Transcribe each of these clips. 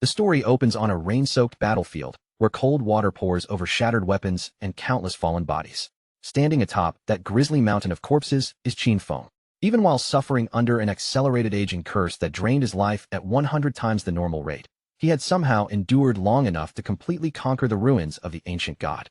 The story opens on a rain-soaked battlefield, where cold water pours over shattered weapons and countless fallen bodies. Standing atop that grisly mountain of corpses is Qin Feng. Even while suffering under an accelerated aging curse that drained his life at 100 times the normal rate, he had somehow endured long enough to completely conquer the ruins of the ancient god.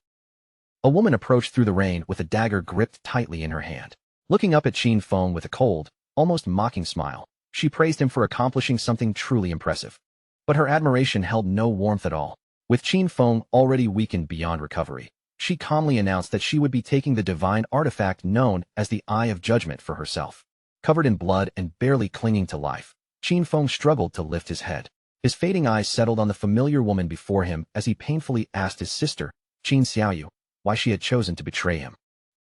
A woman approached through the rain with a dagger gripped tightly in her hand. Looking up at Qin Feng with a cold, almost mocking smile, she praised him for accomplishing something truly impressive. But her admiration held no warmth at all. With Qin Feng already weakened beyond recovery, she calmly announced that she would be taking the divine artifact known as the Eye of Judgment for herself. Covered in blood and barely clinging to life, Qin Feng struggled to lift his head. His fading eyes settled on the familiar woman before him as he painfully asked his sister, Qin Xiaoyu, why she had chosen to betray him.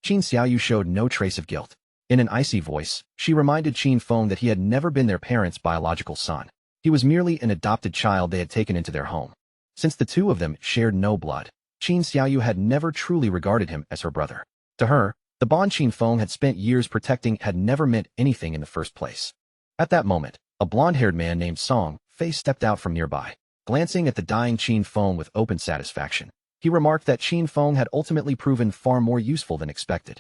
Qin Xiaoyu showed no trace of guilt. In an icy voice, she reminded Qin Feng that he had never been their parents' biological son. He was merely an adopted child they had taken into their home. Since the two of them shared no blood, Qin Xiaoyu had never truly regarded him as her brother. To her, the bond Qin Feng had spent years protecting had never meant anything in the first place. At that moment, a blonde-haired man named Song Fei stepped out from nearby. Glancing at the dying Qin Feng with open satisfaction, he remarked that Qin Feng had ultimately proven far more useful than expected.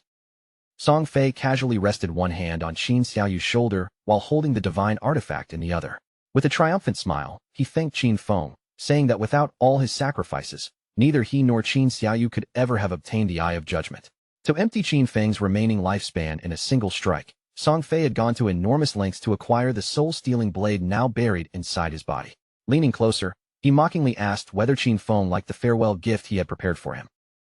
Song Fei casually rested one hand on Qin Xiaoyu's shoulder while holding the divine artifact in the other. With a triumphant smile, he thanked Qin Feng, saying that without all his sacrifices, neither he nor Qin Xiaoyu could ever have obtained the Eye of Judgment. To empty Qin Feng's remaining lifespan in a single strike, Song Fei had gone to enormous lengths to acquire the soul-stealing blade now buried inside his body. Leaning closer, he mockingly asked whether Qin Feng liked the farewell gift he had prepared for him.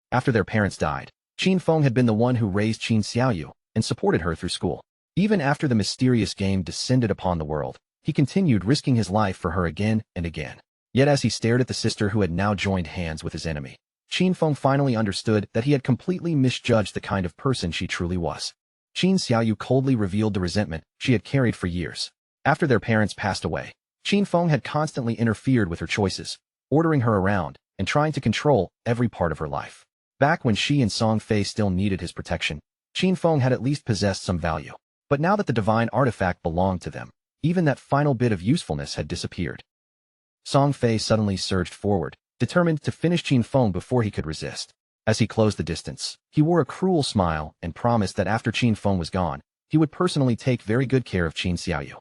After their parents died, Qin Feng had been the one who raised Qin Xiaoyu and supported her through school. Even after the mysterious game descended upon the world, he continued risking his life for her again and again. Yet as he stared at the sister who had now joined hands with his enemy, Qin Feng finally understood that he had completely misjudged the kind of person she truly was. Qin Xiaoyu coldly revealed the resentment she had carried for years. After their parents passed away, Qin Feng had constantly interfered with her choices, ordering her around and trying to control every part of her life. Back when she and Song Fei still needed his protection, Qin Feng had at least possessed some value. But now that the divine artifact belonged to them, even that final bit of usefulness had disappeared. Song Fei suddenly surged forward, determined to finish Qin Feng before he could resist. As he closed the distance, he wore a cruel smile and promised that after Qin Feng was gone, he would personally take very good care of Qin Xiaoyu.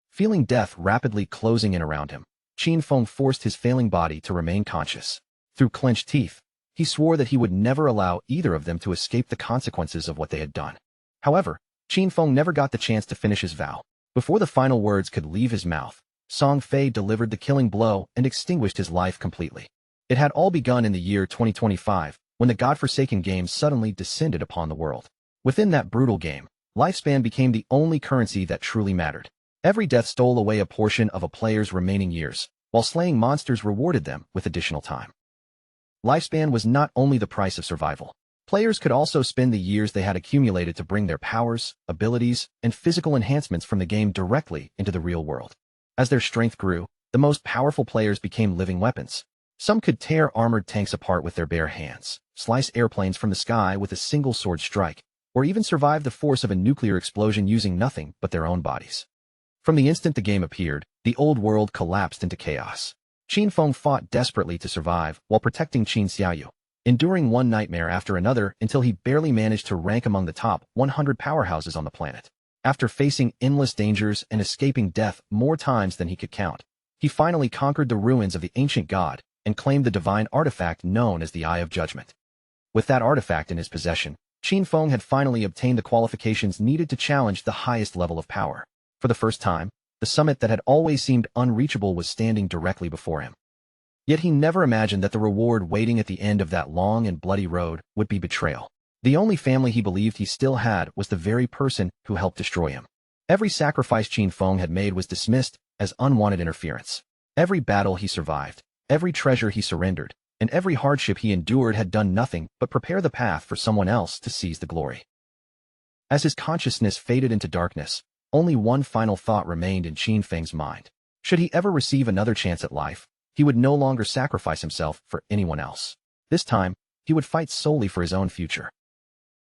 Feeling death rapidly closing in around him, Qin Feng forced his failing body to remain conscious. Through clenched teeth, he swore that he would never allow either of them to escape the consequences of what they had done. However, Qin Feng never got the chance to finish his vow. Before the final words could leave his mouth, Song Fei delivered the killing blow and extinguished his life completely. It had all begun in the year 2025, when the godforsaken game suddenly descended upon the world. Within that brutal game, lifespan became the only currency that truly mattered. Every death stole away a portion of a player's remaining years, while slaying monsters rewarded them with additional time. Lifespan was not only the price of survival. Players could also spend the years they had accumulated to bring their powers, abilities, and physical enhancements from the game directly into the real world. As their strength grew, the most powerful players became living weapons. Some could tear armored tanks apart with their bare hands, slice airplanes from the sky with a single sword strike, or even survive the force of a nuclear explosion using nothing but their own bodies. From the instant the game appeared, the old world collapsed into chaos. Qin Feng fought desperately to survive while protecting Qin Xiaoyu, enduring one nightmare after another until he barely managed to rank among the top 100 powerhouses on the planet. After facing endless dangers and escaping death more times than he could count, he finally conquered the ruins of the ancient god and claimed the divine artifact known as the Eye of Judgment. With that artifact in his possession, Qin Feng had finally obtained the qualifications needed to challenge the highest level of power. For the first time, the summit that had always seemed unreachable was standing directly before him. Yet he never imagined that the reward waiting at the end of that long and bloody road would be betrayal. The only family he believed he still had was the very person who helped destroy him. Every sacrifice Qin Feng had made was dismissed as unwanted interference. Every battle he survived, every treasure he surrendered, and every hardship he endured had done nothing but prepare the path for someone else to seize the glory. As his consciousness faded into darkness, only one final thought remained in Qin Feng's mind. Should he ever receive another chance at life, he would no longer sacrifice himself for anyone else. This time, he would fight solely for his own future.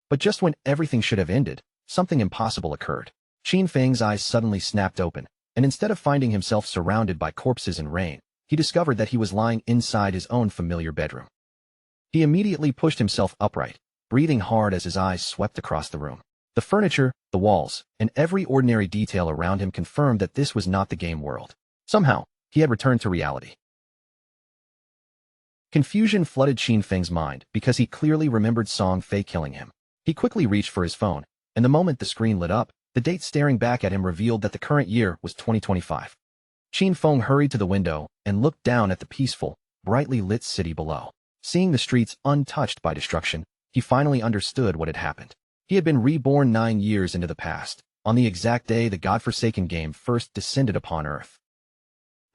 But just when everything should have ended, something impossible occurred. Qin Feng's eyes suddenly snapped open, and instead of finding himself surrounded by corpses and rain, he discovered that he was lying inside his own familiar bedroom. He immediately pushed himself upright, breathing hard as his eyes swept across the room. The furniture, the walls, and every ordinary detail around him confirmed that this was not the game world. Somehow, he had returned to reality. Confusion flooded Qin Feng's mind because he clearly remembered Song Fei killing him. He quickly reached for his phone, and the moment the screen lit up, the date staring back at him revealed that the current year was 2025. Qin Feng hurried to the window and looked down at the peaceful, brightly lit city below. Seeing the streets untouched by destruction, he finally understood what had happened. He had been reborn 9 years into the past, on the exact day the godforsaken game first descended upon Earth.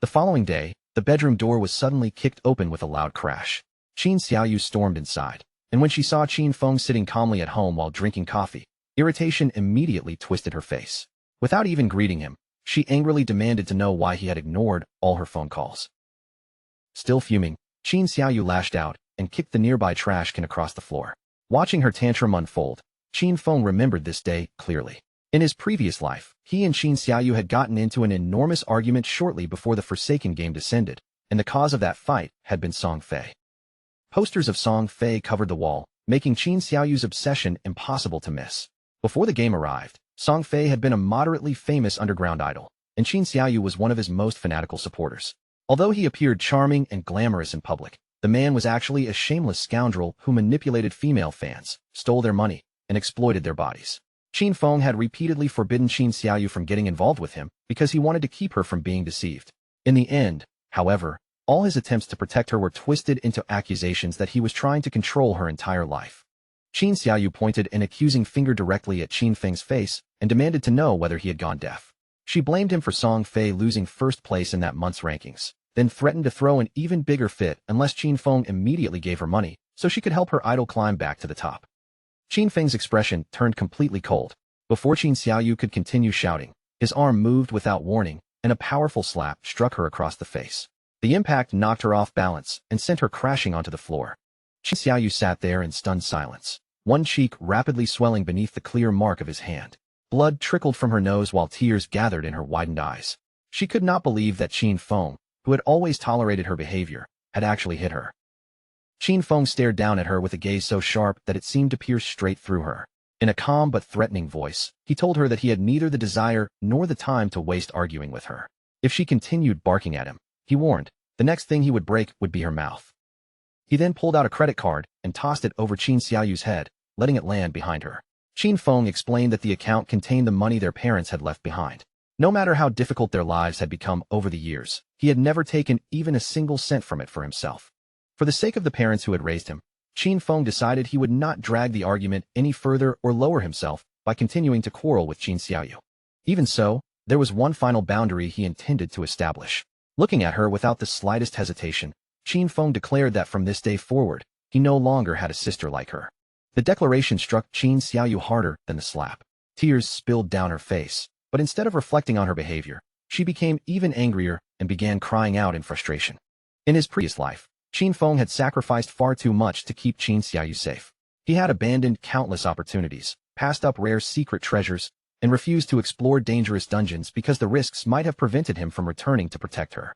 The following day, the bedroom door was suddenly kicked open with a loud crash. Qin Xiaoyu stormed inside, and when she saw Qin Feng sitting calmly at home while drinking coffee, irritation immediately twisted her face. Without even greeting him, she angrily demanded to know why he had ignored all her phone calls. Still fuming, Qin Xiaoyu lashed out and kicked the nearby trash can across the floor. Watching her tantrum unfold, Qin Feng remembered this day clearly. In his previous life, he and Qin Xiaoyu had gotten into an enormous argument shortly before the Forsaken game descended, and the cause of that fight had been Song Fei. Posters of Song Fei covered the wall, making Qin Xiaoyu's obsession impossible to miss. Before the game arrived, Song Fei had been a moderately famous underground idol, and Qin Xiaoyu was one of his most fanatical supporters. Although he appeared charming and glamorous in public, the man was actually a shameless scoundrel who manipulated female fans, stole their money, and exploited their bodies. Qin Feng had repeatedly forbidden Qin Xiaoyu from getting involved with him because he wanted to keep her from being deceived. In the end, however, all his attempts to protect her were twisted into accusations that he was trying to control her entire life. Qin Xiaoyu pointed an accusing finger directly at Qin Feng's face and demanded to know whether he had gone deaf. She blamed him for Song Fei losing first place in that month's rankings, then threatened to throw an even bigger fit unless Qin Feng immediately gave her money so she could help her idol climb back to the top. Qin Feng's expression turned completely cold. Before Qin Xiaoyu could continue shouting, his arm moved without warning, and a powerful slap struck her across the face. The impact knocked her off balance and sent her crashing onto the floor. Qin Xiaoyu sat there in stunned silence, one cheek rapidly swelling beneath the clear mark of his hand. Blood trickled from her nose while tears gathered in her widened eyes. She could not believe that Qin Feng, who had always tolerated her behavior, had actually hit her. Qin Feng stared down at her with a gaze so sharp that it seemed to pierce straight through her. In a calm but threatening voice, he told her that he had neither the desire nor the time to waste arguing with her. If she continued barking at him, he warned, the next thing he would break would be her mouth. He then pulled out a credit card and tossed it over Qin Xiaoyu's head, letting it land behind her. Qin Feng explained that the account contained the money their parents had left behind. No matter how difficult their lives had become over the years, he had never taken even a single cent from it for himself. For the sake of the parents who had raised him, Qin Feng decided he would not drag the argument any further or lower himself by continuing to quarrel with Qin Xiaoyu. Even so, there was one final boundary he intended to establish. Looking at her without the slightest hesitation, Qin Feng declared that from this day forward, he no longer had a sister like her. The declaration struck Qin Xiaoyu harder than the slap. Tears spilled down her face, but instead of reflecting on her behavior, she became even angrier and began crying out in frustration. In his previous life, Qin Feng had sacrificed far too much to keep Qin Xiaoyu safe. He had abandoned countless opportunities, passed up rare secret treasures, and refused to explore dangerous dungeons because the risks might have prevented him from returning to protect her.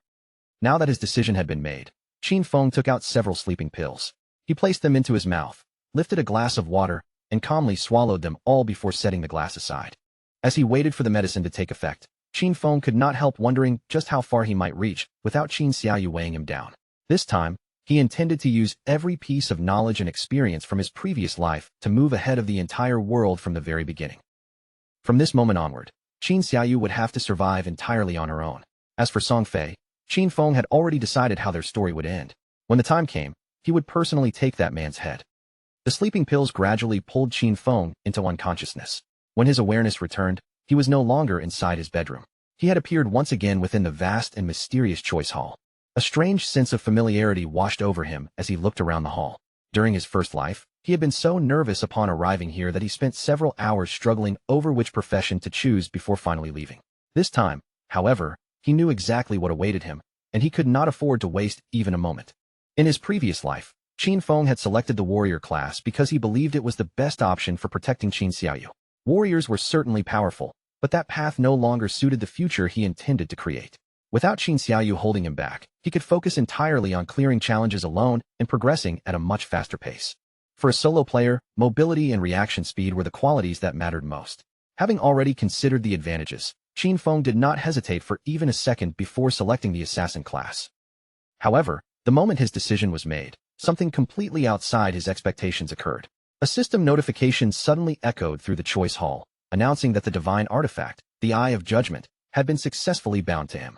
Now that his decision had been made, Qin Feng took out several sleeping pills. He placed them into his mouth, lifted a glass of water, and calmly swallowed them all before setting the glass aside. As he waited for the medicine to take effect, Qin Feng could not help wondering just how far he might reach without Qin Xiaoyu weighing him down. This time, he intended to use every piece of knowledge and experience from his previous life to move ahead of the entire world from the very beginning. From this moment onward, Qin Xiaoyu would have to survive entirely on her own. As for Song Fei, Qin Feng had already decided how their story would end. When the time came, he would personally take that man's head. The sleeping pills gradually pulled Qin Feng into unconsciousness. When his awareness returned, he was no longer inside his bedroom. He had appeared once again within the vast and mysterious choice hall. A strange sense of familiarity washed over him as he looked around the hall. During his first life, he had been so nervous upon arriving here that he spent several hours struggling over which profession to choose before finally leaving. This time, however, he knew exactly what awaited him, and he could not afford to waste even a moment. In his previous life, Qin Feng had selected the warrior class because he believed it was the best option for protecting Qin Xiaoyu. Warriors were certainly powerful, but that path no longer suited the future he intended to create. Without Qin Xiaoyu holding him back, he could focus entirely on clearing challenges alone and progressing at a much faster pace. For a solo player, mobility and reaction speed were the qualities that mattered most. Having already considered the advantages, Qin Feng did not hesitate for even a second before selecting the assassin class. However, the moment his decision was made, something completely outside his expectations occurred. A system notification suddenly echoed through the choice hall, announcing that the divine artifact, the Eye of Judgment, had been successfully bound to him.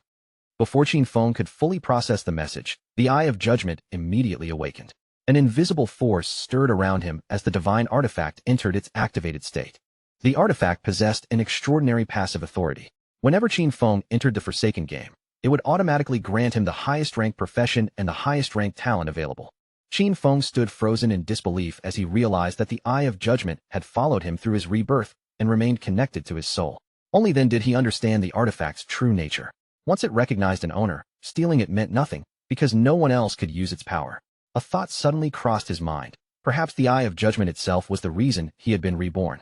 Before Qin Feng could fully process the message, the Eye of Judgment immediately awakened. An invisible force stirred around him as the divine artifact entered its activated state. The artifact possessed an extraordinary passive authority. Whenever Qin Feng entered the Forsaken game, it would automatically grant him the highest rank profession and the highest rank talent available. Qin Feng stood frozen in disbelief as he realized that the Eye of Judgment had followed him through his rebirth and remained connected to his soul. Only then did he understand the artifact's true nature. Once it recognized an owner, stealing it meant nothing, because no one else could use its power. A thought suddenly crossed his mind. Perhaps the Eye of Judgment itself was the reason he had been reborn.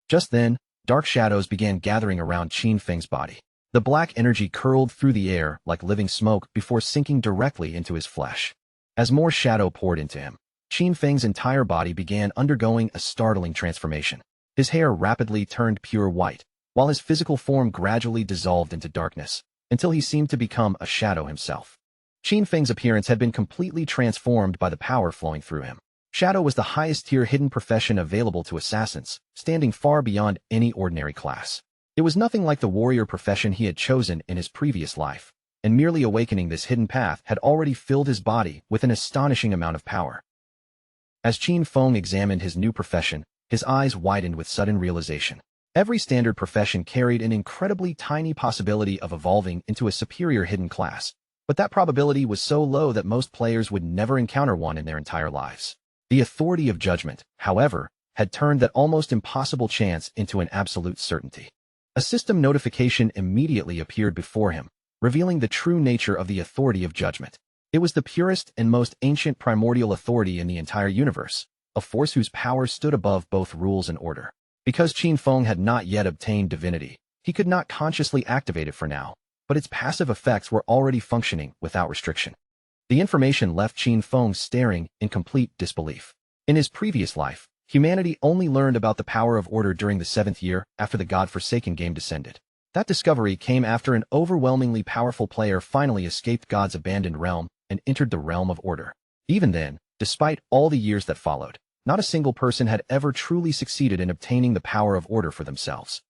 Just then, dark shadows began gathering around Qin Feng's body. The black energy curled through the air like living smoke before sinking directly into his flesh. As more shadow poured into him, Qin Feng's entire body began undergoing a startling transformation. His hair rapidly turned pure white, while his physical form gradually dissolved into darkness, until he seemed to become a shadow himself. Qin Feng's appearance had been completely transformed by the power flowing through him. Shadow was the highest-tier hidden profession available to assassins, standing far beyond any ordinary class. It was nothing like the warrior profession he had chosen in his previous life, and merely awakening this hidden path had already filled his body with an astonishing amount of power. As Qin Feng examined his new profession, his eyes widened with sudden realization. Every standard profession carried an incredibly tiny possibility of evolving into a superior hidden class, but that probability was so low that most players would never encounter one in their entire lives. The authority of judgment, however, had turned that almost impossible chance into an absolute certainty. A system notification immediately appeared before him, revealing the true nature of the authority of judgment. It was the purest and most ancient primordial authority in the entire universe, a force whose power stood above both rules and order. Because Qin Feng had not yet obtained divinity, he could not consciously activate it for now, but its passive effects were already functioning without restriction. The information left Qin Feng staring in complete disbelief. In his previous life, humanity only learned about the power of order during the 7th year after the God-forsaken game descended. That discovery came after an overwhelmingly powerful player finally escaped God's abandoned realm and entered the realm of order. Even then, despite all the years that followed, not a single person had ever truly succeeded in obtaining the power of order for themselves.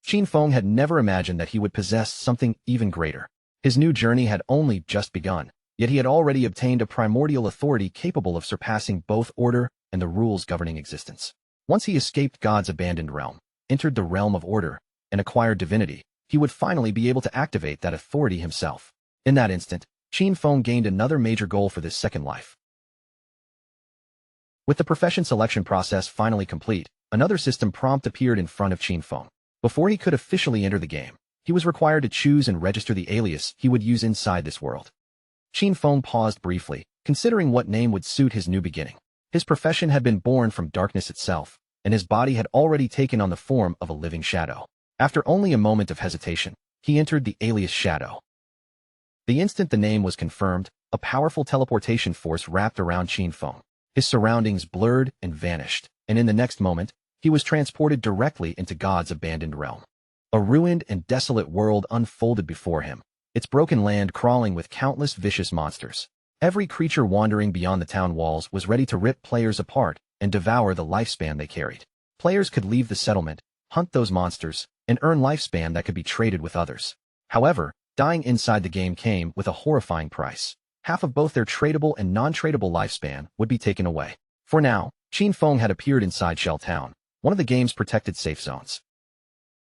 Qin Feng had never imagined that he would possess something even greater. His new journey had only just begun, yet he had already obtained a primordial authority capable of surpassing both order and the rules governing existence. Once he escaped God's abandoned realm, entered the realm of order, and acquired divinity, he would finally be able to activate that authority himself. In that instant, Qin Feng gained another major goal for this second life. With the profession selection process finally complete, another system prompt appeared in front of Qin Feng. Before he could officially enter the game, he was required to choose and register the alias he would use inside this world. Qin Feng paused briefly, considering what name would suit his new beginning. His profession had been born from darkness itself, and his body had already taken on the form of a living shadow. After only a moment of hesitation, he entered the alias Shadow. The instant the name was confirmed, a powerful teleportation force wrapped around Qin Feng. His surroundings blurred and vanished, and in the next moment, he was transported directly into God's abandoned realm. A ruined and desolate world unfolded before him, its broken land crawling with countless vicious monsters. Every creature wandering beyond the town walls was ready to rip players apart and devour the lifespan they carried. Players could leave the settlement, hunt those monsters, and earn lifespan that could be traded with others. However, dying inside the game came with a horrifying price. Half of both their tradable and non-tradable lifespan would be taken away. For now, Qin Feng had appeared inside Shell Town, one of the game's protected safe zones.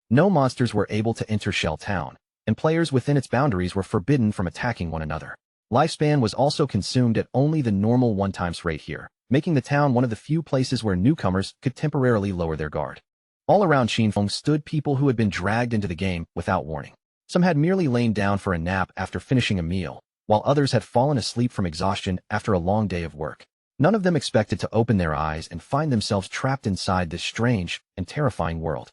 No monsters were able to enter Shell Town, and players within its boundaries were forbidden from attacking one another. Lifespan was also consumed at only the normal 1x rate here, making the town one of the few places where newcomers could temporarily lower their guard. All around Qin Feng stood people who had been dragged into the game without warning. Some had merely lain down for a nap after finishing a meal, while others had fallen asleep from exhaustion after a long day of work. None of them expected to open their eyes and find themselves trapped inside this strange and terrifying world.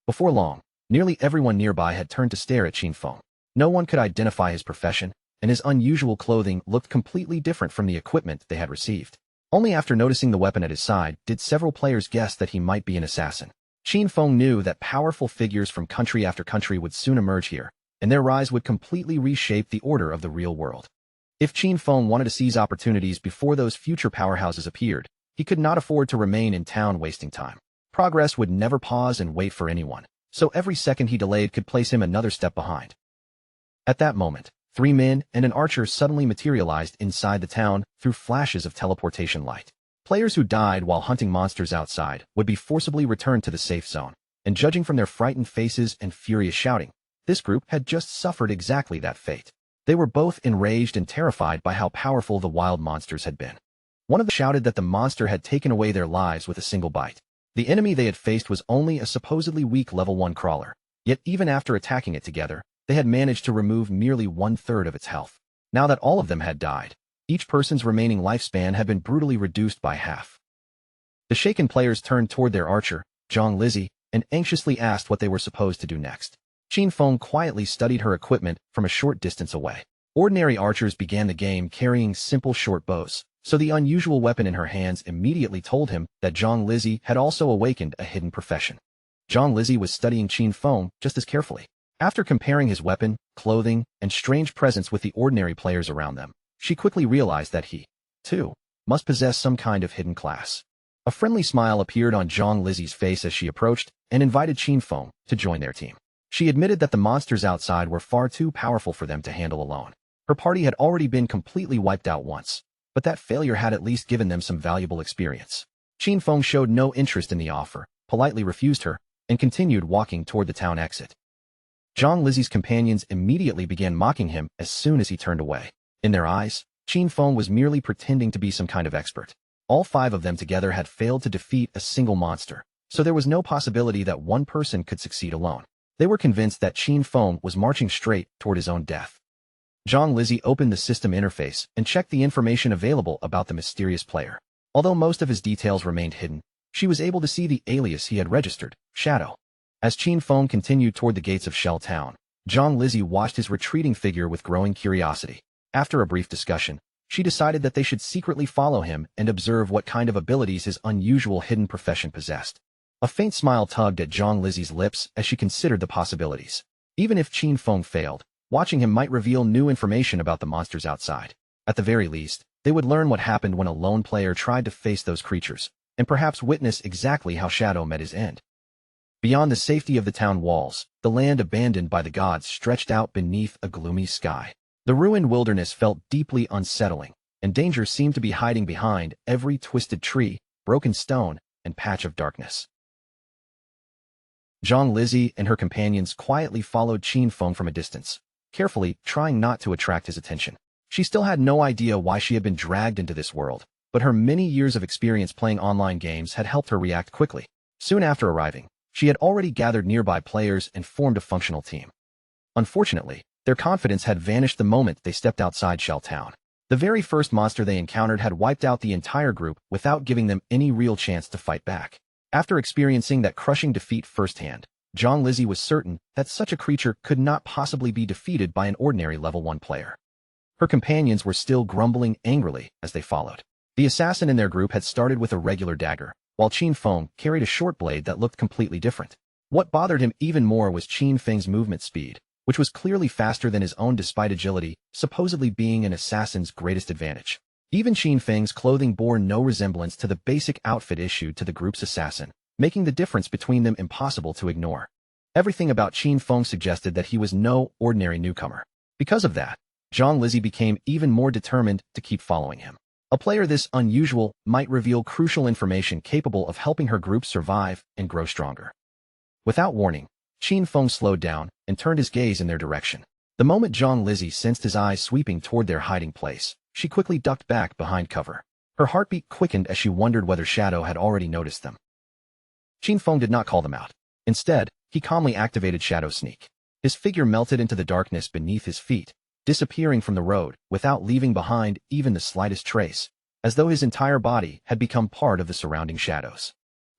Before long, nearly everyone nearby had turned to stare at Qin Feng. No one could identify his profession, and his unusual clothing looked completely different from the equipment they had received. Only after noticing the weapon at his side did several players guess that he might be an assassin. Qin Feng knew that powerful figures from country after country would soon emerge here, and their rise would completely reshape the order of the real world. If Qin Feng wanted to seize opportunities before those future powerhouses appeared, he could not afford to remain in town wasting time. Progress would never pause and wait for anyone, so every second he delayed could place him another step behind. At that moment, 3 men and an archer suddenly materialized inside the town through flashes of teleportation light. Players who died while hunting monsters outside would be forcibly returned to the safe zone, and judging from their frightened faces and furious shouting, this group had just suffered exactly that fate. They were both enraged and terrified by how powerful the wild monsters had been. One of them shouted that the monster had taken away their lives with a single bite. The enemy they had faced was only a supposedly weak level 1 crawler, yet even after attacking it together, they had managed to remove nearly 1/3 of its health. Now that all of them had died, each person's remaining lifespan had been brutally reduced by half. The shaken players turned toward their archer, Zhang Lizzie, and anxiously asked what they were supposed to do next. Qin Feng quietly studied her equipment from a short distance away. Ordinary archers began the game carrying simple short bows, so the unusual weapon in her hands immediately told him that Zhang Lizzie had also awakened a hidden profession. Zhang Lizzie was studying Qin Feng just as carefully. After comparing his weapon, clothing, and strange presence with the ordinary players around them, she quickly realized that he, too, must possess some kind of hidden class. A friendly smile appeared on Zhang Lizzie's face as she approached and invited Qin Feng to join their team. She admitted that the monsters outside were far too powerful for them to handle alone. Her party had already been completely wiped out once, but that failure had at least given them some valuable experience. Qin Feng showed no interest in the offer, politely refused her, and continued walking toward the town exit. Zhang Lizzie's companions immediately began mocking him as soon as he turned away. In their eyes, Qin Feng was merely pretending to be some kind of expert. All 5 of them together had failed to defeat a single monster, so there was no possibility that one person could succeed alone. They were convinced that Qin Feng was marching straight toward his own death. Zhang Lizzie opened the system interface and checked the information available about the mysterious player. Although most of his details remained hidden, she was able to see the alias he had registered, Shadow. As Qin Feng continued toward the gates of Shell Town, Zhang Lizzie watched his retreating figure with growing curiosity. After a brief discussion, she decided that they should secretly follow him and observe what kind of abilities his unusual hidden profession possessed. A faint smile tugged at Zhang Lizzie's lips as she considered the possibilities. Even if Qin Feng failed, watching him might reveal new information about the monsters outside. At the very least, they would learn what happened when a lone player tried to face those creatures, and perhaps witness exactly how Shadow met his end. Beyond the safety of the town walls, the land abandoned by the gods stretched out beneath a gloomy sky. The ruined wilderness felt deeply unsettling, and danger seemed to be hiding behind every twisted tree, broken stone, and patch of darkness. Zhang Lizzie and her companions quietly followed Qin Feng from a distance, carefully trying not to attract his attention. She still had no idea why she had been dragged into this world, but her many years of experience playing online games had helped her react quickly. Soon after arriving, she had already gathered nearby players and formed a functional team. Unfortunately, their confidence had vanished the moment they stepped outside Shell Town. The very first monster they encountered had wiped out the entire group without giving them any real chance to fight back. After experiencing that crushing defeat firsthand, Zhang Lizzie was certain that such a creature could not possibly be defeated by an ordinary level 1 player. Her companions were still grumbling angrily as they followed. The assassin in their group had started with a regular dagger, while Qin Feng carried a short blade that looked completely different. What bothered him even more was Qin Feng's movement speed, which was clearly faster than his own despite agility, supposedly being an assassin's greatest advantage. Even Qin Feng's clothing bore no resemblance to the basic outfit issued to the group's assassin, making the difference between them impossible to ignore. Everything about Qin Feng suggested that he was no ordinary newcomer. Because of that, Zhang Lizzie became even more determined to keep following him. A player this unusual might reveal crucial information capable of helping her group survive and grow stronger. Without warning, Qin Feng slowed down and turned his gaze in their direction. The moment Zhang Lizzie sensed his eyes sweeping toward their hiding place, she quickly ducked back behind cover. Her heartbeat quickened as she wondered whether Shadow had already noticed them. Qin Feng did not call them out. Instead, he calmly activated Shadow Sneak. His figure melted into the darkness beneath his feet, disappearing from the road without leaving behind even the slightest trace, as though his entire body had become part of the surrounding shadows.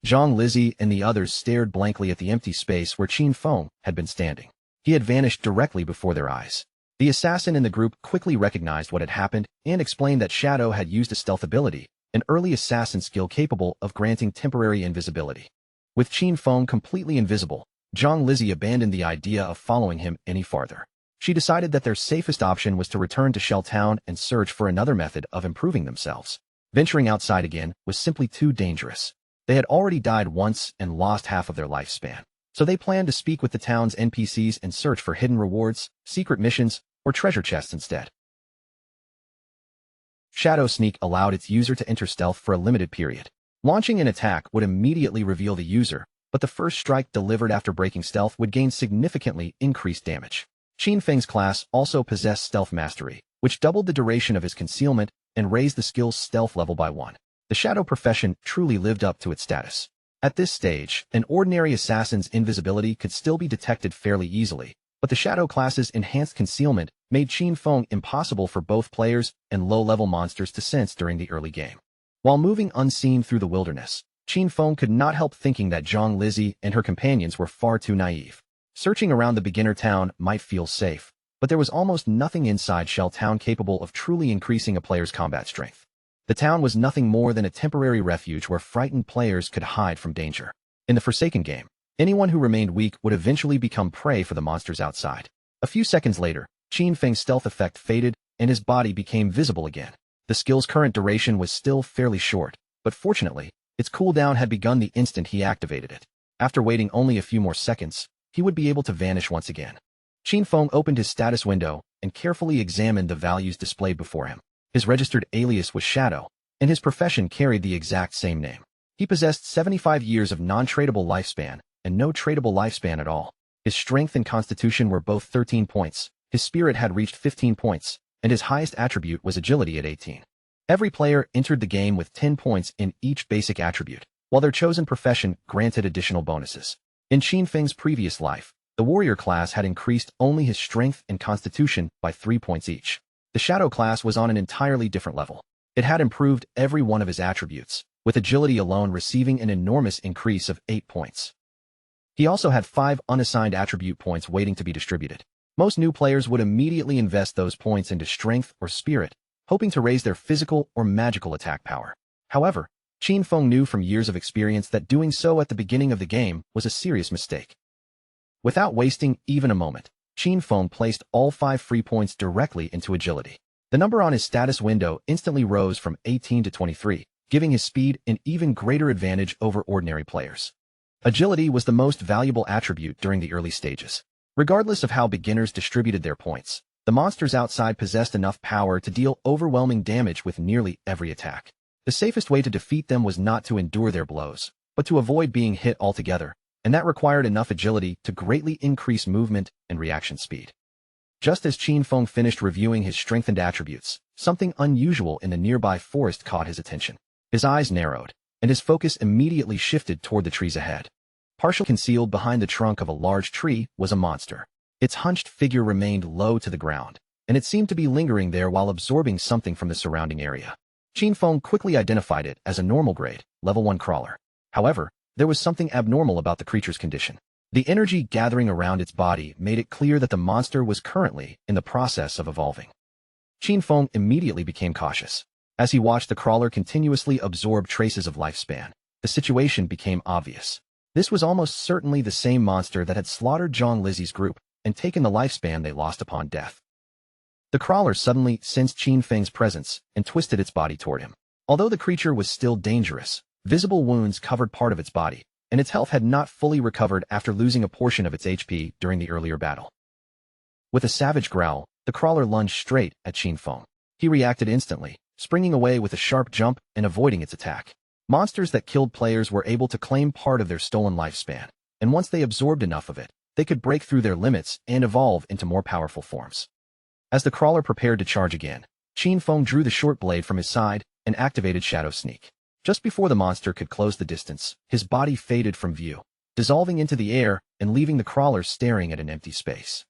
Zhang Lizzie and the others stared blankly at the empty space where Qin Feng had been standing. He had vanished directly before their eyes. The assassin in the group quickly recognized what had happened and explained that Shadow had used a stealth ability, an early assassin skill capable of granting temporary invisibility. With Qin Feng completely invisible, Zhang Lizzie abandoned the idea of following him any farther. She decided that their safest option was to return to Shell Town and search for another method of improving themselves. Venturing outside again was simply too dangerous. They had already died once and lost half of their lifespan. So they planned to speak with the town's NPCs and search for hidden rewards, secret missions, or treasure chests instead. Shadow Sneak allowed its user to enter stealth for a limited period. Launching an attack would immediately reveal the user, but the first strike delivered after breaking stealth would gain significantly increased damage. Qin Feng's class also possessed Stealth Mastery, which doubled the duration of his concealment and raised the skill's stealth level by 1. The shadow profession truly lived up to its status. At this stage, an ordinary assassin's invisibility could still be detected fairly easily, but the shadow class's enhanced concealment made Qin Feng impossible for both players and low-level monsters to sense during the early game. While moving unseen through the wilderness, Qin Feng could not help thinking that Zhang Lizzie and her companions were far too naive. Searching around the beginner town might feel safe, but there was almost nothing inside Shell Town capable of truly increasing a player's combat strength. The town was nothing more than a temporary refuge where frightened players could hide from danger. In the Forsaken game, anyone who remained weak would eventually become prey for the monsters outside. A few seconds later, Qin Feng's stealth effect faded and his body became visible again. The skill's current duration was still fairly short, but fortunately, its cooldown had begun the instant he activated it. After waiting only a few more seconds, he would be able to vanish once again. Qin Feng opened his status window and carefully examined the values displayed before him. His registered alias was Shadow, and his profession carried the exact same name. He possessed 75 years of non-tradable lifespan and no tradable lifespan at all. His strength and constitution were both 13 points, his spirit had reached 15 points, and his highest attribute was agility at 18. Every player entered the game with 10 points in each basic attribute, while their chosen profession granted additional bonuses. In Qin Feng's previous life, the warrior class had increased only his strength and constitution by 3 points each. The shadow class was on an entirely different level. It had improved every one of his attributes, with agility alone receiving an enormous increase of 8 points. He also had 5 unassigned attribute points waiting to be distributed. Most new players would immediately invest those points into strength or spirit, hoping to raise their physical or magical attack power. However, Qin Feng knew from years of experience that doing so at the beginning of the game was a serious mistake. Without wasting even a moment, Qin Feng placed all 5 free points directly into agility. The number on his status window instantly rose from 18 to 23, giving his speed an even greater advantage over ordinary players. Agility was the most valuable attribute during the early stages. Regardless of how beginners distributed their points, the monsters outside possessed enough power to deal overwhelming damage with nearly every attack. The safest way to defeat them was not to endure their blows, but to avoid being hit altogether, and that required enough agility to greatly increase movement and reaction speed. Just as Qin Feng finished reviewing his strengthened attributes, something unusual in the nearby forest caught his attention. His eyes narrowed, and his focus immediately shifted toward the trees ahead. Partially concealed behind the trunk of a large tree was a monster. Its hunched figure remained low to the ground, and it seemed to be lingering there while absorbing something from the surrounding area. Qin Feng quickly identified it as a normal grade, level 1 crawler. However, there was something abnormal about the creature's condition. The energy gathering around its body made it clear that the monster was currently in the process of evolving. Qin Feng immediately became cautious. As he watched the crawler continuously absorb traces of lifespan, the situation became obvious. This was almost certainly the same monster that had slaughtered Zhang Lizzie's group and taken the lifespan they lost upon death. The crawler suddenly sensed Qin Feng's presence and twisted its body toward him. Although the creature was still dangerous, visible wounds covered part of its body, and its health had not fully recovered after losing a portion of its HP during the earlier battle. With a savage growl, the crawler lunged straight at Qin Feng. He reacted instantly, springing away with a sharp jump and avoiding its attack. Monsters that killed players were able to claim part of their stolen lifespan, and once they absorbed enough of it, they could break through their limits and evolve into more powerful forms. As the crawler prepared to charge again, Qin Feng drew the short blade from his side and activated Shadow Sneak. Just before the monster could close the distance, his body faded from view, dissolving into the air and leaving the crawler staring at an empty space.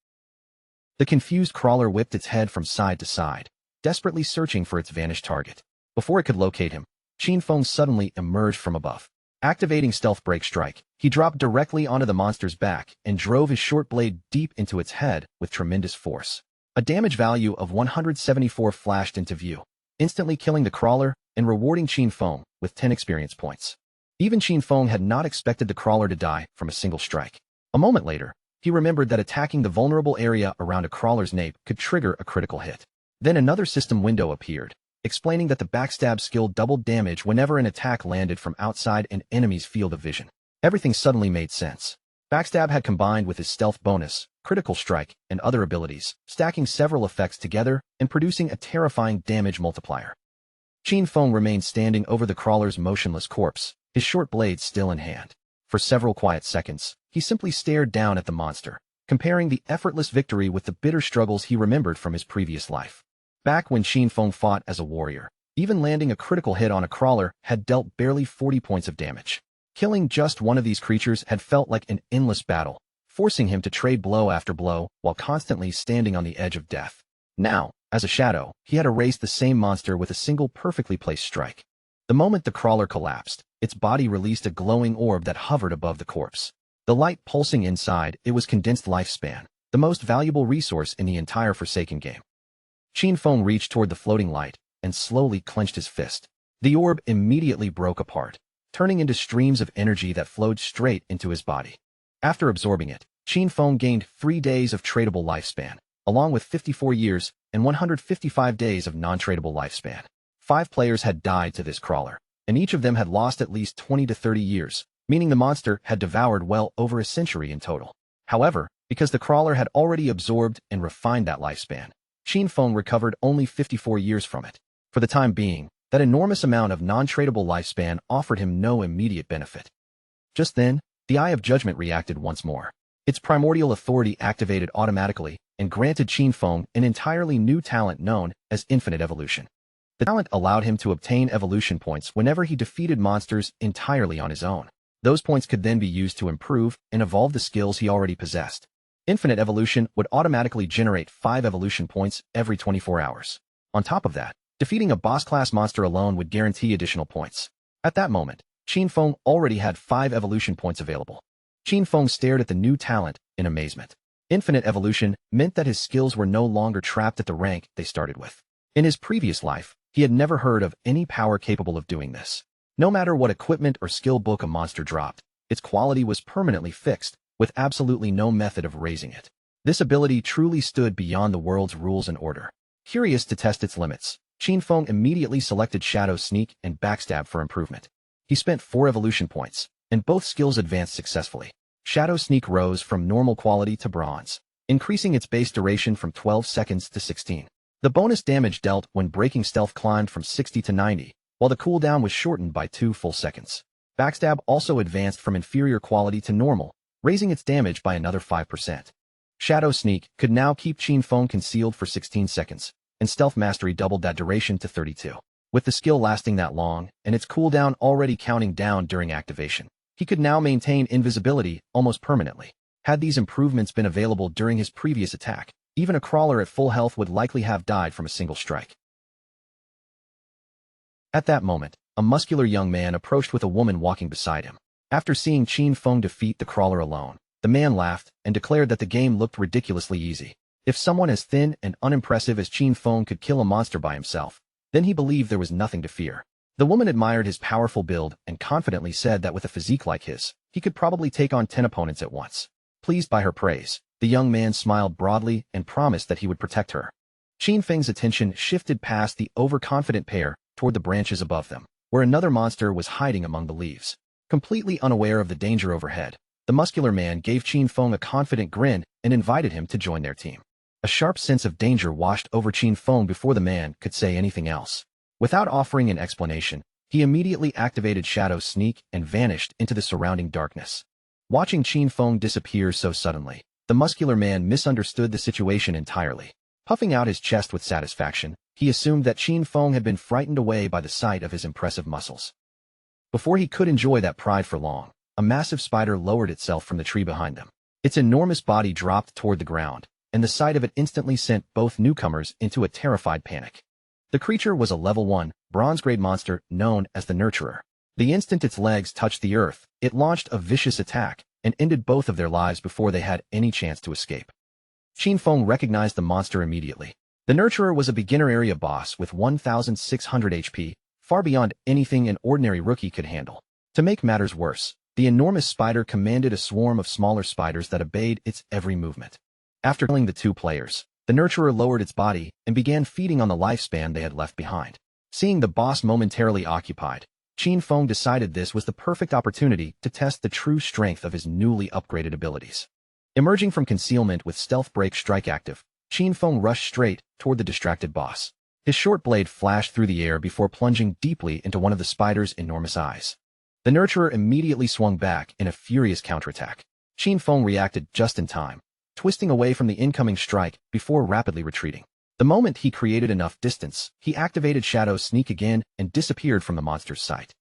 The confused crawler whipped its head from side to side, desperately searching for its vanished target. Before it could locate him, Qin Feng suddenly emerged from above. Activating Stealth Break Strike, he dropped directly onto the monster's back and drove his short blade deep into its head with tremendous force. A damage value of 174 flashed into view, instantly killing the crawler and rewarding Qin Feng with 10 experience points. Even Qin Feng had not expected the crawler to die from a single strike. A moment later, he remembered that attacking the vulnerable area around a crawler's nape could trigger a critical hit. Then another system window appeared, explaining that the backstab skill doubled damage whenever an attack landed from outside an enemy's field of vision. Everything suddenly made sense. Backstab had combined with his stealth bonus, critical strike, and other abilities, stacking several effects together and producing a terrifying damage multiplier. Qin Feng remained standing over the crawler's motionless corpse, his short blade still in hand. For several quiet seconds, he simply stared down at the monster, comparing the effortless victory with the bitter struggles he remembered from his previous life. Back when Qin Feng fought as a warrior, even landing a critical hit on a crawler had dealt barely 40 points of damage. Killing just one of these creatures had felt like an endless battle, forcing him to trade blow after blow while constantly standing on the edge of death. Now, as a shadow, he had erased the same monster with a single perfectly placed strike. The moment the crawler collapsed, its body released a glowing orb that hovered above the corpse. The light pulsing inside it was condensed lifespan, the most valuable resource in the entire Forsaken game. Qin Feng reached toward the floating light and slowly clenched his fist. The orb immediately broke apart, turning into streams of energy that flowed straight into his body. After absorbing it, Qin Feng gained 3 days of tradable lifespan, along with 54 years and 155 days of non-tradable lifespan. 5 players had died to this crawler, and each of them had lost at least 20 to 30 years, meaning the monster had devoured well over a century in total. However, because the crawler had already absorbed and refined that lifespan, Qin Feng recovered only 54 years from it. For the time being, that enormous amount of non-tradable lifespan offered him no immediate benefit. Just then, the Eye of Judgment reacted once more. Its primordial authority activated automatically and granted Qin Feng an entirely new talent known as Infinite Evolution. The talent allowed him to obtain evolution points whenever he defeated monsters entirely on his own. Those points could then be used to improve and evolve the skills he already possessed. Infinite Evolution would automatically generate 5 evolution points every 24 hours. On top of that, defeating a boss-class monster alone would guarantee additional points. At that moment, Qin Feng already had 5 evolution points available. Qin Feng stared at the new talent in amazement. Infinite Evolution meant that his skills were no longer trapped at the rank they started with. In his previous life, he had never heard of any power capable of doing this. No matter what equipment or skill book a monster dropped, its quality was permanently fixed, with absolutely no method of raising it. This ability truly stood beyond the world's rules and order. Curious to test its limits, Qin Feng immediately selected Shadow Sneak and Backstab for improvement. He spent 4 evolution points, and both skills advanced successfully. Shadow Sneak rose from normal quality to bronze, increasing its base duration from 12 seconds to 16. The bonus damage dealt when breaking stealth climbed from 60 to 90, while the cooldown was shortened by 2 full seconds. Backstab also advanced from inferior quality to normal, raising its damage by another 5%. Shadow Sneak could now keep Qin Feng concealed for 16 seconds, and Stealth Mastery doubled that duration to 32. With the skill lasting that long, and its cooldown already counting down during activation, he could now maintain invisibility almost permanently. Had these improvements been available during his previous attack, even a crawler at full health would likely have died from a single strike. At that moment, a muscular young man approached with a woman walking beside him. After seeing Qin Feng defeat the crawler alone, the man laughed and declared that the game looked ridiculously easy. If someone as thin and unimpressive as Qin Feng could kill a monster by himself, then he believed there was nothing to fear. The woman admired his powerful build and confidently said that with a physique like his, he could probably take on 10 opponents at once. Pleased by her praise, the young man smiled broadly and promised that he would protect her. Qin Feng's attention shifted past the overconfident pair toward the branches above them, where another monster was hiding among the leaves. Completely unaware of the danger overhead, the muscular man gave Qin Feng a confident grin and invited him to join their team. A sharp sense of danger washed over Qin Feng before the man could say anything else. Without offering an explanation, he immediately activated Shadow Sneak and vanished into the surrounding darkness. Watching Qin Feng disappear so suddenly, the muscular man misunderstood the situation entirely. Puffing out his chest with satisfaction, he assumed that Qin Feng had been frightened away by the sight of his impressive muscles. Before he could enjoy that pride for long, a massive spider lowered itself from the tree behind them. Its enormous body dropped toward the ground, and the sight of it instantly sent both newcomers into a terrified panic. The creature was a level 1, bronze-grade monster known as the Nurturer. The instant its legs touched the earth, it launched a vicious attack and ended both of their lives before they had any chance to escape. Qin Feng recognized the monster immediately. The Nurturer was a beginner area boss with 1,600 HP, far beyond anything an ordinary rookie could handle. To make matters worse, the enormous spider commanded a swarm of smaller spiders that obeyed its every movement. After killing the two players, the Nurturer lowered its body and began feeding on the lifespan they had left behind. Seeing the boss momentarily occupied, Qin Feng decided this was the perfect opportunity to test the true strength of his newly upgraded abilities. Emerging from concealment with Stealth Break Strike active, Qin Feng rushed straight toward the distracted boss. His short blade flashed through the air before plunging deeply into one of the spider's enormous eyes. The Nurturer immediately swung back in a furious counterattack. Qin Feng reacted just in time, twisting away from the incoming strike before rapidly retreating. The moment he created enough distance, he activated Shadow Sneak again and disappeared from the monster's sight.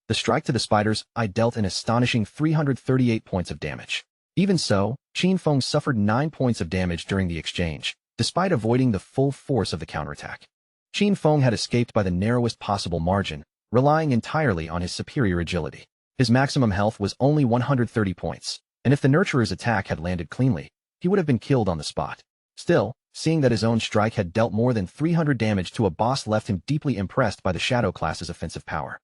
The strike to the spider's eye dealt an astonishing 338 points of damage. Even so, Qin Feng suffered 9 points of damage during the exchange, despite avoiding the full force of the counterattack. Qin Feng had escaped by the narrowest possible margin, relying entirely on his superior agility. His maximum health was only 130 points, and if the Nurturer's attack had landed cleanly, he would have been killed on the spot. Still, seeing that his own strike had dealt more than 300 damage to a boss left him deeply impressed by the Shadow class's offensive power.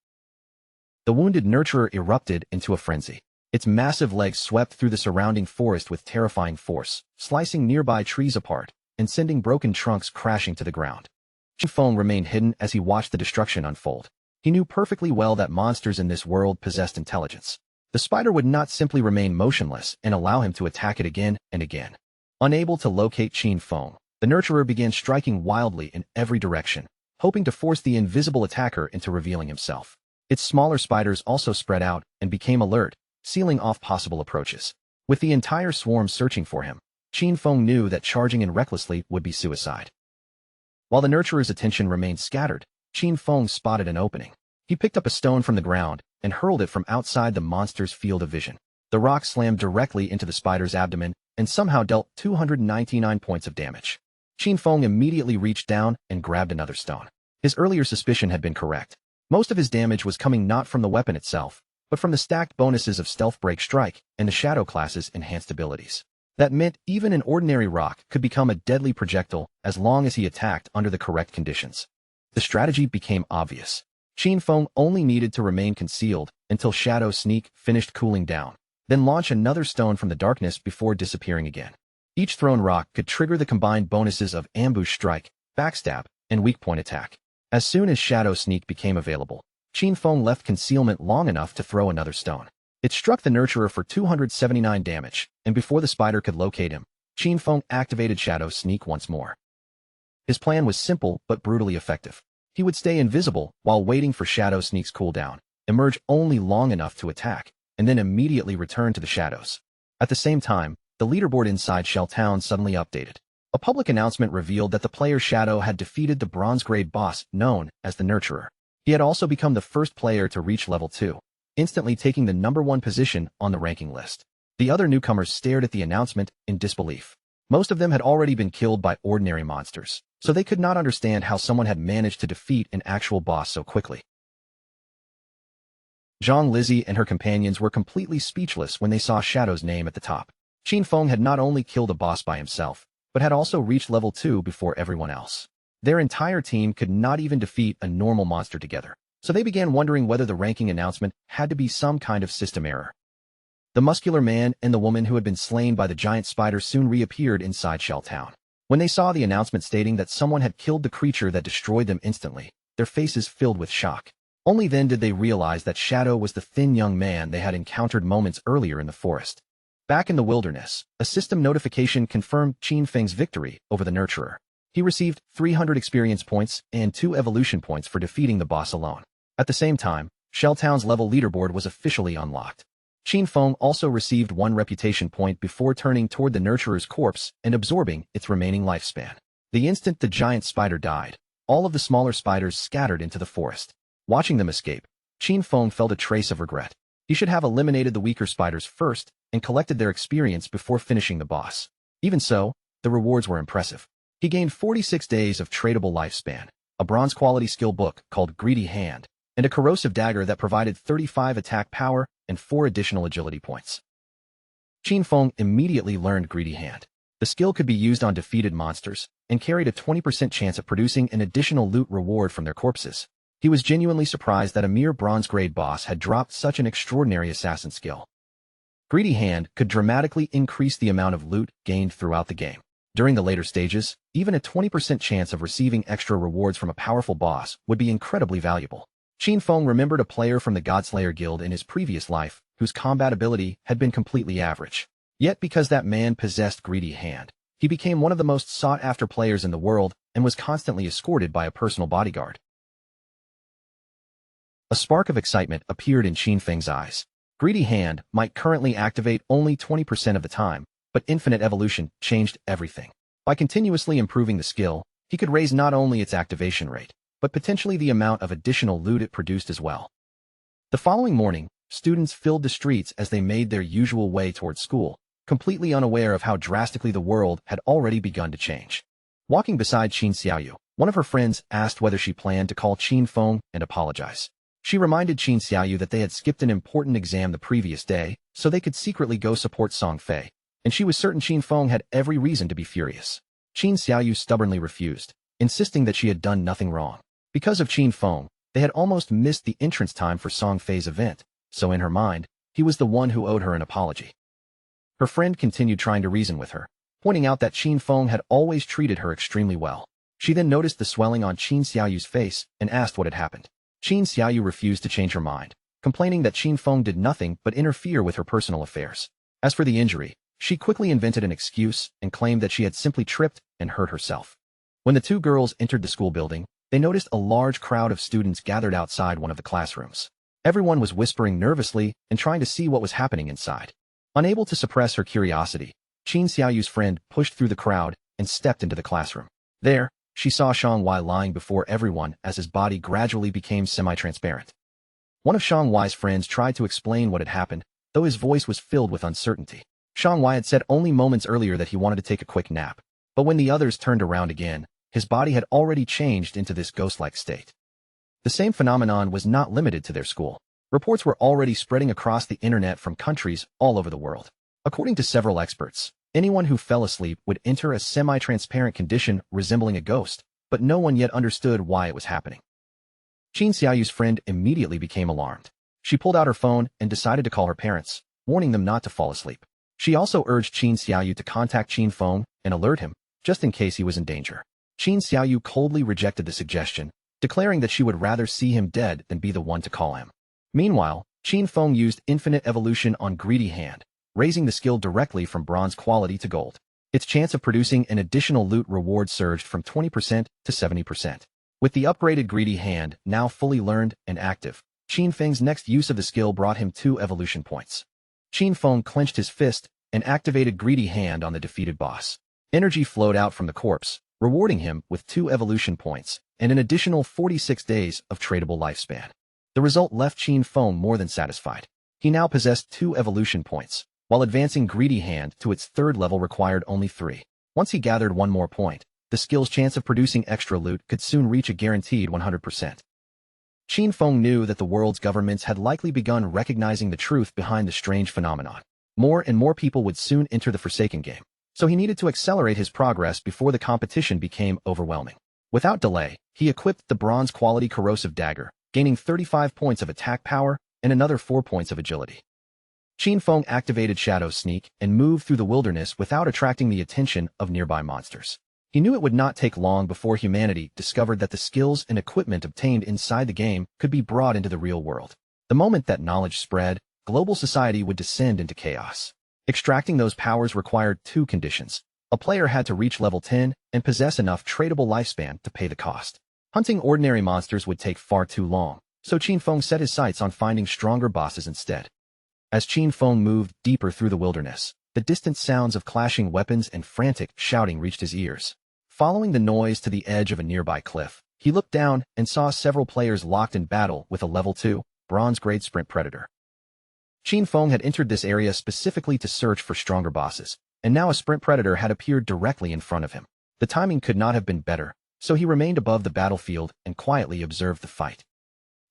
The wounded Nurturer erupted into a frenzy. Its massive legs swept through the surrounding forest with terrifying force, slicing nearby trees apart and sending broken trunks crashing to the ground. Qin Feng remained hidden as he watched the destruction unfold. He knew perfectly well that monsters in this world possessed intelligence. The spider would not simply remain motionless and allow him to attack it again and again. Unable to locate Qin Feng, the Nurturer began striking wildly in every direction, hoping to force the invisible attacker into revealing himself. Its smaller spiders also spread out and became alert, sealing off possible approaches. With the entire swarm searching for him, Qin Feng knew that charging in recklessly would be suicide. While the Nurturer's attention remained scattered, Qin Feng spotted an opening. He picked up a stone from the ground and hurled it from outside the monster's field of vision. The rock slammed directly into the spider's abdomen and somehow dealt 299 points of damage. Qin Feng immediately reached down and grabbed another stone. His earlier suspicion had been correct. Most of his damage was coming not from the weapon itself, but from the stacked bonuses of Stealth Break Strike and the Shadow class's enhanced abilities. That meant even an ordinary rock could become a deadly projectile as long as he attacked under the correct conditions. The strategy became obvious. Qin Feng only needed to remain concealed until Shadow Sneak finished cooling down, then launch another stone from the darkness before disappearing again. Each thrown rock could trigger the combined bonuses of Ambush Strike, Backstab, and Weak Point Attack. As soon as Shadow Sneak became available, Qin Feng left concealment long enough to throw another stone. It struck the Nurturer for 279 damage, and before the spider could locate him, Qin Feng activated Shadow Sneak once more. His plan was simple but brutally effective. He would stay invisible while waiting for Shadow Sneak's cooldown, emerge only long enough to attack, and then immediately return to the shadows. At the same time, the leaderboard inside Shell Town suddenly updated. A public announcement revealed that the player Shadow had defeated the bronze-grade boss known as the Nurturer. He had also become the first player to reach level 2, instantly taking the #1 position on the ranking list. The other newcomers stared at the announcement in disbelief. Most of them had already been killed by ordinary monsters, so they could not understand how someone had managed to defeat an actual boss so quickly. Zhang Lizzie and her companions were completely speechless when they saw Shadow's name at the top. Qin Feng had not only killed a boss by himself, but had also reached level 2 before everyone else. Their entire team could not even defeat a normal monster together, so they began wondering whether the ranking announcement had to be some kind of system error. The muscular man and the woman who had been slain by the giant spider soon reappeared inside Shell Town. When they saw the announcement stating that someone had killed the creature that destroyed them instantly, their faces filled with shock. Only then did they realize that Shadow was the thin young man they had encountered moments earlier in the forest. Back in the wilderness, a system notification confirmed Qin Feng's victory over the Nurturer. He received 300 experience points and 2 evolution points for defeating the boss alone. At the same time, Shell Town's level leaderboard was officially unlocked. Qin Feng also received 1 reputation point before turning toward the Nurturer's corpse and absorbing its remaining lifespan. The instant the giant spider died, all of the smaller spiders scattered into the forest. Watching them escape, Qin Feng felt a trace of regret. He should have eliminated the weaker spiders first and collected their experience before finishing the boss. Even so, the rewards were impressive. He gained 46 days of tradable lifespan, a bronze-quality skill book called Greedy Hand, and a corrosive dagger that provided 35 attack power and 4 additional agility points. Qin Feng immediately learned Greedy Hand. The skill could be used on defeated monsters and carried a 20% chance of producing an additional loot reward from their corpses. He was genuinely surprised that a mere bronze-grade boss had dropped such an extraordinary assassin skill. Greedy Hand could dramatically increase the amount of loot gained throughout the game. During the later stages, even a 20% chance of receiving extra rewards from a powerful boss would be incredibly valuable. Qin Feng remembered a player from the Godslayer Guild in his previous life, whose combat ability had been completely average. Yet because that man possessed Greedy Hand, he became one of the most sought-after players in the world and was constantly escorted by a personal bodyguard. A spark of excitement appeared in Qin Feng's eyes. Greedy Hand might currently activate only 20% of the time, but Infinite Evolution changed everything. By continuously improving the skill, he could raise not only its activation rate, but potentially the amount of additional loot it produced as well. The following morning, students filled the streets as they made their usual way towards school, completely unaware of how drastically the world had already begun to change. Walking beside Qin Xiaoyu, one of her friends asked whether she planned to call Qin Feng and apologize. She reminded Qin Xiaoyu that they had skipped an important exam the previous day, so they could secretly go support Song Fei, and she was certain Qin Feng had every reason to be furious. Qin Xiaoyu stubbornly refused, insisting that she had done nothing wrong. Because of Qin Feng, they had almost missed the entrance time for Song Fei's event, so in her mind, he was the one who owed her an apology. Her friend continued trying to reason with her, pointing out that Qin Feng had always treated her extremely well. She then noticed the swelling on Qin Xiaoyu's face and asked what had happened. Qin Xiaoyu refused to change her mind, complaining that Qin Feng did nothing but interfere with her personal affairs. As for the injury, she quickly invented an excuse and claimed that she had simply tripped and hurt herself. When the two girls entered the school building, they noticed a large crowd of students gathered outside one of the classrooms. Everyone was whispering nervously and trying to see what was happening inside. Unable to suppress her curiosity, Qin Xiaoyu's friend pushed through the crowd and stepped into the classroom. There, she saw Shang Wai lying before everyone as his body gradually became semi-transparent. One of Shang Wai's friends tried to explain what had happened, though his voice was filled with uncertainty. Shang Wai had said only moments earlier that he wanted to take a quick nap, but when the others turned around again, his body had already changed into this ghost-like state. The same phenomenon was not limited to their school. Reports were already spreading across the internet from countries all over the world. According to several experts, anyone who fell asleep would enter a semi-transparent condition resembling a ghost, but no one yet understood why it was happening. Qin Xiaoyu's friend immediately became alarmed. She pulled out her phone and decided to call her parents, warning them not to fall asleep. She also urged Qin Xiaoyu to contact Qin Feng and alert him, just in case he was in danger. Qin Xiaoyu coldly rejected the suggestion, declaring that she would rather see him dead than be the one to call him. Meanwhile, Qin Feng used Infinite Evolution on Greedy Hand, raising the skill directly from bronze quality to gold. Its chance of producing an additional loot reward surged from 20% to 70%. With the upgraded Greedy Hand now fully learned and active, Qin Feng's next use of the skill brought him 2 evolution points. Qin Feng clenched his fist and activated Greedy Hand on the defeated boss. Energy flowed out from the corpse, rewarding him with 2 evolution points and an additional 46 days of tradable lifespan. The result left Qin Feng more than satisfied. He now possessed 2 evolution points, while advancing Greedy Hand to its 3rd level required only 3. Once he gathered 1 more point, the skill's chance of producing extra loot could soon reach a guaranteed 100%. Qin Feng knew that the world's governments had likely begun recognizing the truth behind the strange phenomenon. More and more people would soon enter the Forsaken game, so he needed to accelerate his progress before the competition became overwhelming. Without delay, he equipped the bronze-quality corrosive dagger, gaining 35 points of attack power and another 4 points of agility. Qin Feng activated Shadow Sneak and moved through the wilderness without attracting the attention of nearby monsters. He knew it would not take long before humanity discovered that the skills and equipment obtained inside the game could be brought into the real world. The moment that knowledge spread, global society would descend into chaos. Extracting those powers required 2 conditions. A player had to reach level 10 and possess enough tradable lifespan to pay the cost. Hunting ordinary monsters would take far too long, so Qin Feng set his sights on finding stronger bosses instead. As Qin Feng moved deeper through the wilderness, the distant sounds of clashing weapons and frantic shouting reached his ears. Following the noise to the edge of a nearby cliff, he looked down and saw several players locked in battle with a level 2, bronze-grade sprint predator. Qin Feng had entered this area specifically to search for stronger bosses, and now a sprint predator had appeared directly in front of him. The timing could not have been better, so he remained above the battlefield and quietly observed the fight.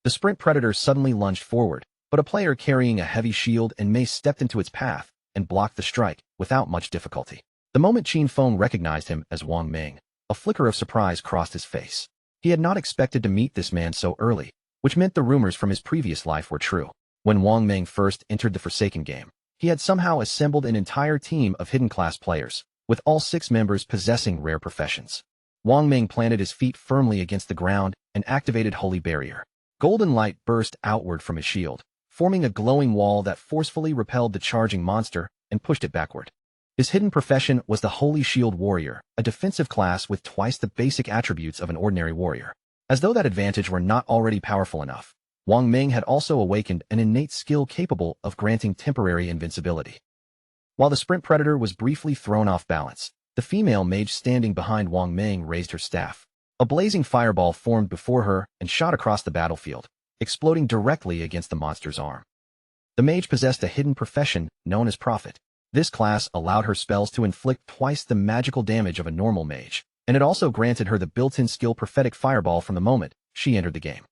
The sprint predator suddenly lunged forward, but a player carrying a heavy shield and mace stepped into its path and blocked the strike without much difficulty. The moment Qin Feng recognized him as Wang Ming, a flicker of surprise crossed his face. He had not expected to meet this man so early, which meant the rumors from his previous life were true. When Wang Ming first entered the Forsaken game, he had somehow assembled an entire team of hidden class players, with all 6 members possessing rare professions. Wang Ming planted his feet firmly against the ground and activated Holy Barrier. Golden light burst outward from his shield, forming a glowing wall that forcefully repelled the charging monster and pushed it backward. His hidden profession was the Holy Shield Warrior, a defensive class with twice the basic attributes of an ordinary warrior. As though that advantage were not already powerful enough, Wang Ming had also awakened an innate skill capable of granting temporary invincibility. While the sprint predator was briefly thrown off balance, the female mage standing behind Wang Ming raised her staff. A blazing fireball formed before her and shot across the battlefield, exploding directly against the monster's arm. The mage possessed a hidden profession known as Prophet. This class allowed her spells to inflict twice the magical damage of a normal mage, and it also granted her the built-in skill Prophetic Fireball from the moment she entered the game.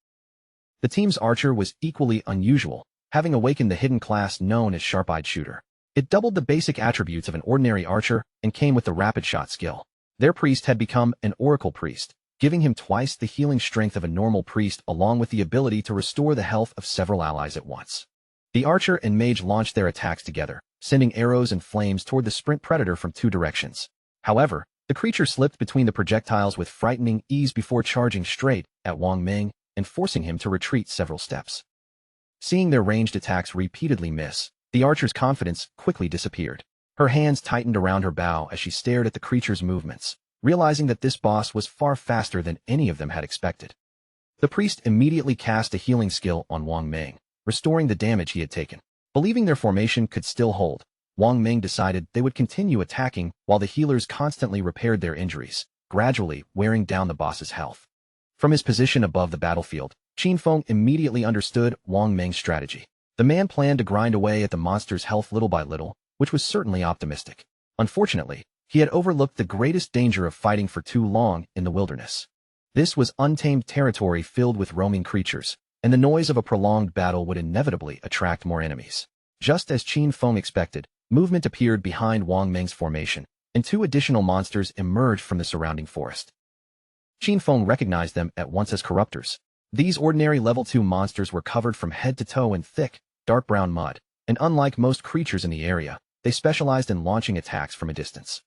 The team's archer was equally unusual, having awakened the hidden class known as Sharp-Eyed Shooter. It doubled the basic attributes of an ordinary archer and came with the rapid shot skill. Their priest had become an oracle priest, giving him twice the healing strength of a normal priest along with the ability to restore the health of several allies at once. The archer and mage launched their attacks together, sending arrows and flames toward the sprint predator from 2 directions. However, the creature slipped between the projectiles with frightening ease before charging straight at Wang Ming and forcing him to retreat several steps. Seeing their ranged attacks repeatedly miss, the archer's confidence quickly disappeared. Her hands tightened around her bow as she stared at the creature's movements, realizing that this boss was far faster than any of them had expected. The priest immediately cast a healing skill on Wang Ming, restoring the damage he had taken. Believing their formation could still hold, Wang Ming decided they would continue attacking while the healers constantly repaired their injuries, gradually wearing down the boss's health. From his position above the battlefield, Qin Feng immediately understood Wang Ming's strategy. The man planned to grind away at the monster's health little by little, which was certainly optimistic. Unfortunately, he had overlooked the greatest danger of fighting for too long in the wilderness. This was untamed territory filled with roaming creatures, and the noise of a prolonged battle would inevitably attract more enemies. Just as Qin Feng expected, movement appeared behind Wang Ming's formation, and 2 additional monsters emerged from the surrounding forest. Qin Feng recognized them at once as corruptors. These ordinary level 2 monsters were covered from head to toe in thick, dark brown mud, and unlike most creatures in the area, they specialized in launching attacks from a distance.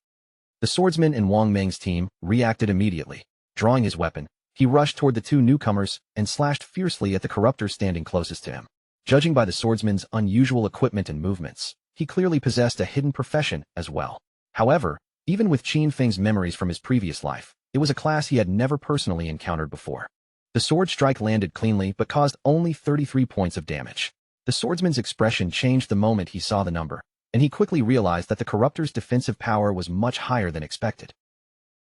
The swordsman in Wang Ming's team reacted immediately. Drawing his weapon, he rushed toward the 2 newcomers and slashed fiercely at the corruptor standing closest to him. Judging by the swordsman's unusual equipment and movements, he clearly possessed a hidden profession as well. However, even with Qin Feng's memories from his previous life, it was a class he had never personally encountered before. The sword strike landed cleanly but caused only 33 points of damage. The swordsman's expression changed the moment he saw the number, and he quickly realized that the corruptor's defensive power was much higher than expected.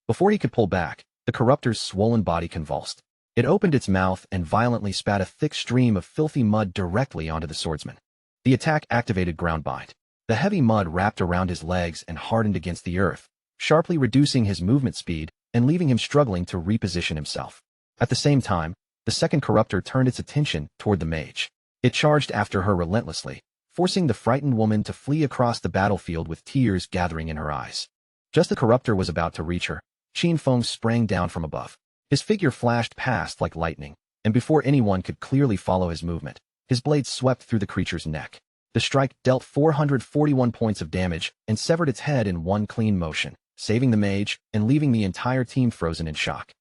Before he could pull back, the corruptor's swollen body convulsed. It opened its mouth and violently spat a thick stream of filthy mud directly onto the swordsman. The attack activated ground bind. The heavy mud wrapped around his legs and hardened against the earth, sharply reducing his movement speed and leaving him struggling to reposition himself. At the same time, the second corruptor turned its attention toward the mage. It charged after her relentlessly, forcing the frightened woman to flee across the battlefield with tears gathering in her eyes. Just as the corruptor was about to reach her, Qin Feng sprang down from above. His figure flashed past like lightning, and before anyone could clearly follow his movement, his blade swept through the creature's neck. The strike dealt 441 points of damage and severed its head in one clean motion, saving the mage and leaving the entire team frozen in shock.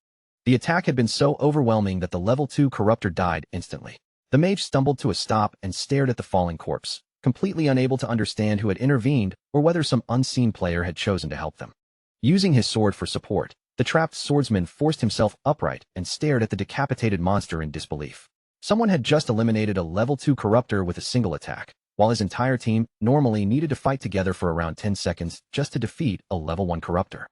The attack had been so overwhelming that the level 2 corruptor died instantly. The mage stumbled to a stop and stared at the falling corpse, completely unable to understand who had intervened or whether some unseen player had chosen to help them. Using his sword for support, the trapped swordsman forced himself upright and stared at the decapitated monster in disbelief. Someone had just eliminated a level 2 corruptor with a single attack, while his entire team normally needed to fight together for around 10 seconds just to defeat a level 1 corruptor.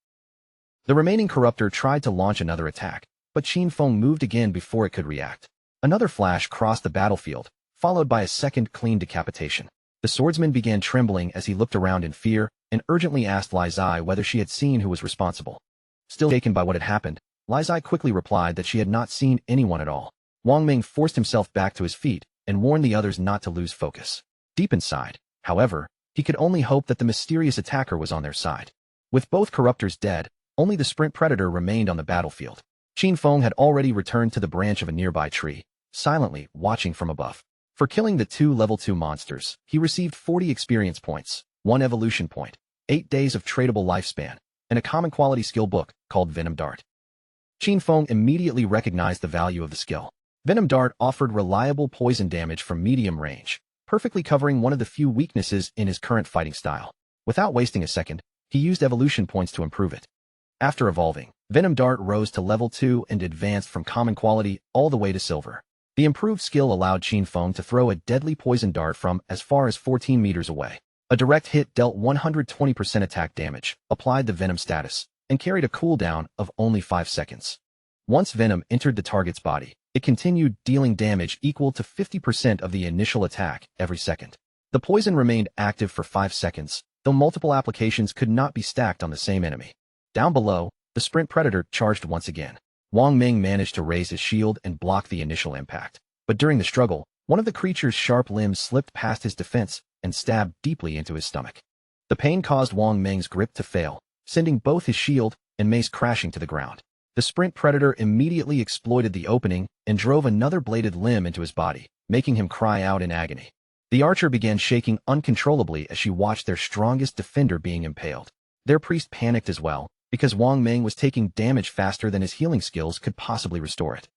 The remaining corruptor tried to launch another attack, but Qin Feng moved again before it could react. Another flash crossed the battlefield, followed by a second clean decapitation. The swordsman began trembling as he looked around in fear and urgently asked Li Zai whether she had seen who was responsible. Still shaken by what had happened, Li Zai quickly replied that she had not seen anyone at all. Wang Ming forced himself back to his feet and warned the others not to lose focus. Deep inside, however, he could only hope that the mysterious attacker was on their side. With both corruptors dead, only the sprint predator remained on the battlefield. Qin Feng had already returned to the branch of a nearby tree, silently watching from above. For killing the two level 2 monsters, he received 40 experience points, 1 evolution point, 8 days of tradable lifespan, and a common quality skill book called Venom Dart. Qin Feng immediately recognized the value of the skill. Venom Dart offered reliable poison damage from medium range, perfectly covering one of the few weaknesses in his current fighting style. Without wasting a second, he used evolution points to improve it. After evolving, Venom Dart rose to level 2 and advanced from common quality all the way to silver. The improved skill allowed Qin Feng to throw a deadly poison dart from as far as 14 meters away. A direct hit dealt 120% attack damage, applied the Venom status, and carried a cooldown of only 5 seconds. Once Venom entered the target's body, it continued dealing damage equal to 50% of the initial attack every second. The poison remained active for 5 seconds, though multiple applications could not be stacked on the same enemy. Down below, the sprint predator charged once again. Wang Ming managed to raise his shield and block the initial impact. But during the struggle, one of the creature's sharp limbs slipped past his defense and stabbed deeply into his stomach. The pain caused Wang Ming's grip to fail, sending both his shield and mace crashing to the ground. The sprint predator immediately exploited the opening and drove another bladed limb into his body, making him cry out in agony. The archer began shaking uncontrollably as she watched their strongest defender being impaled. Their priest panicked as well, because Wang Ming was taking damage faster than his healing skills could possibly restore it.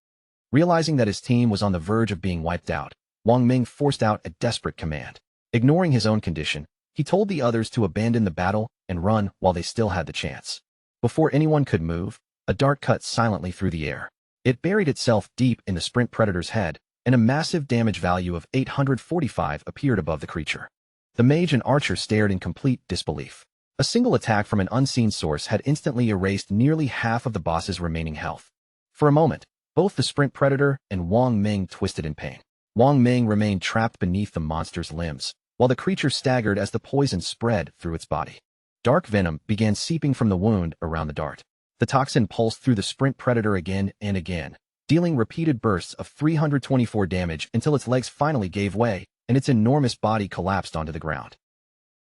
Realizing that his team was on the verge of being wiped out, Wang Ming forced out a desperate command. Ignoring his own condition, he told the others to abandon the battle and run while they still had the chance. Before anyone could move, a dart cut silently through the air. It buried itself deep in the sprint predator's head, and a massive damage value of 845 appeared above the creature. The mage and archer stared in complete disbelief. A single attack from an unseen source had instantly erased nearly half of the boss's remaining health. For a moment, both the sprint predator and Wang Ming twisted in pain. Wang Ming remained trapped beneath the monster's limbs, while the creature staggered as the poison spread through its body. Dark venom began seeping from the wound around the dart. The toxin pulsed through the sprint predator again and again, dealing repeated bursts of 324 damage until its legs finally gave way and its enormous body collapsed onto the ground.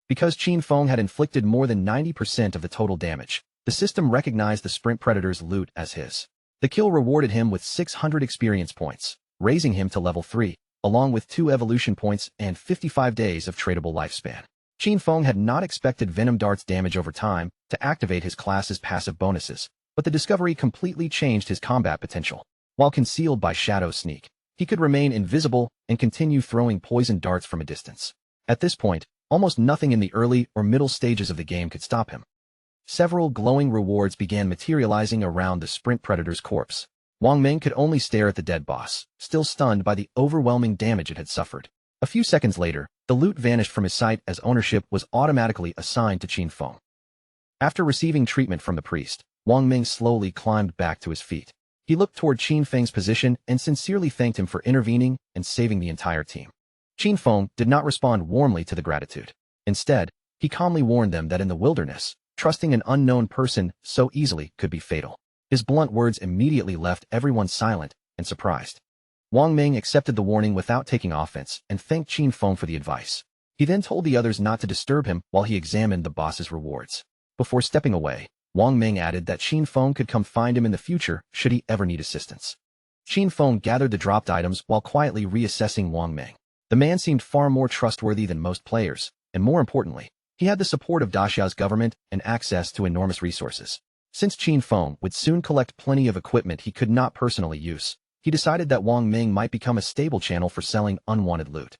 Because Qin Feng had inflicted more than 90% of the total damage, the system recognized the sprint predator's loot as his. The kill rewarded him with 600 experience points, raising him to level 3, along with 2 evolution points and 55 days of tradable lifespan. Qin Feng had not expected Venom Dart's damage over time to activate his class's passive bonuses, but the discovery completely changed his combat potential. While concealed by Shadow Sneak, he could remain invisible and continue throwing poison darts from a distance. At this point, almost nothing in the early or middle stages of the game could stop him. Several glowing rewards began materializing around the sprint predator's corpse. Wang Ming could only stare at the dead boss, still stunned by the overwhelming damage it had suffered. A few seconds later, the loot vanished from his sight as ownership was automatically assigned to Qin Feng. After receiving treatment from the priest, Wang Ming slowly climbed back to his feet. He looked toward Qin Feng's position and sincerely thanked him for intervening and saving the entire team. Qin Feng did not respond warmly to the gratitude. Instead, he calmly warned them that in the wilderness, trusting an unknown person so easily could be fatal. His blunt words immediately left everyone silent and surprised. Wang Ming accepted the warning without taking offense and thanked Qin Feng for the advice. He then told the others not to disturb him while he examined the boss's rewards. Before stepping away, Wang Ming added that Qin Feng could come find him in the future should he ever need assistance. Qin Feng gathered the dropped items while quietly reassessing Wang Ming. The man seemed far more trustworthy than most players, and more importantly, he had the support of Daxia's government and access to enormous resources. Since Qin Feng would soon collect plenty of equipment he could not personally use, he decided that Wang Ming might become a stable channel for selling unwanted loot.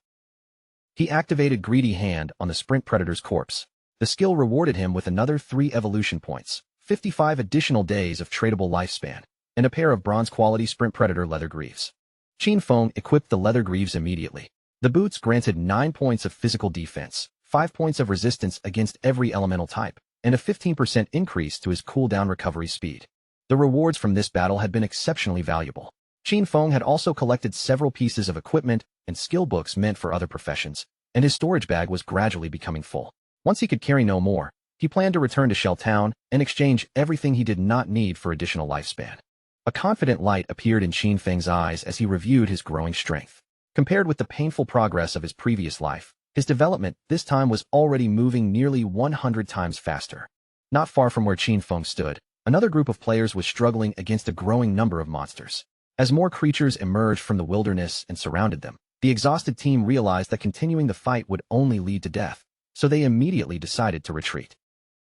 He activated Greedy Hand on the sprint predator's corpse. The skill rewarded him with another 3 evolution points, 55 additional days of tradable lifespan, and a pair of bronze-quality sprint predator leather greaves. Qin Feng equipped the leather greaves immediately. The boots granted 9 points of physical defense, 5 points of resistance against every elemental type, and a 15% increase to his cooldown recovery speed. The rewards from this battle had been exceptionally valuable. Qin Feng had also collected several pieces of equipment and skill books meant for other professions, and his storage bag was gradually becoming full. Once he could carry no more, he planned to return to Shell Town and exchange everything he did not need for additional lifespan. A confident light appeared in Qin Feng's eyes as he reviewed his growing strength. Compared with the painful progress of his previous life, his development this time was already moving nearly 100 times faster. Not far from where Qin Feng stood, another group of players was struggling against a growing number of monsters. As more creatures emerged from the wilderness and surrounded them, the exhausted team realized that continuing the fight would only lead to death, so they immediately decided to retreat.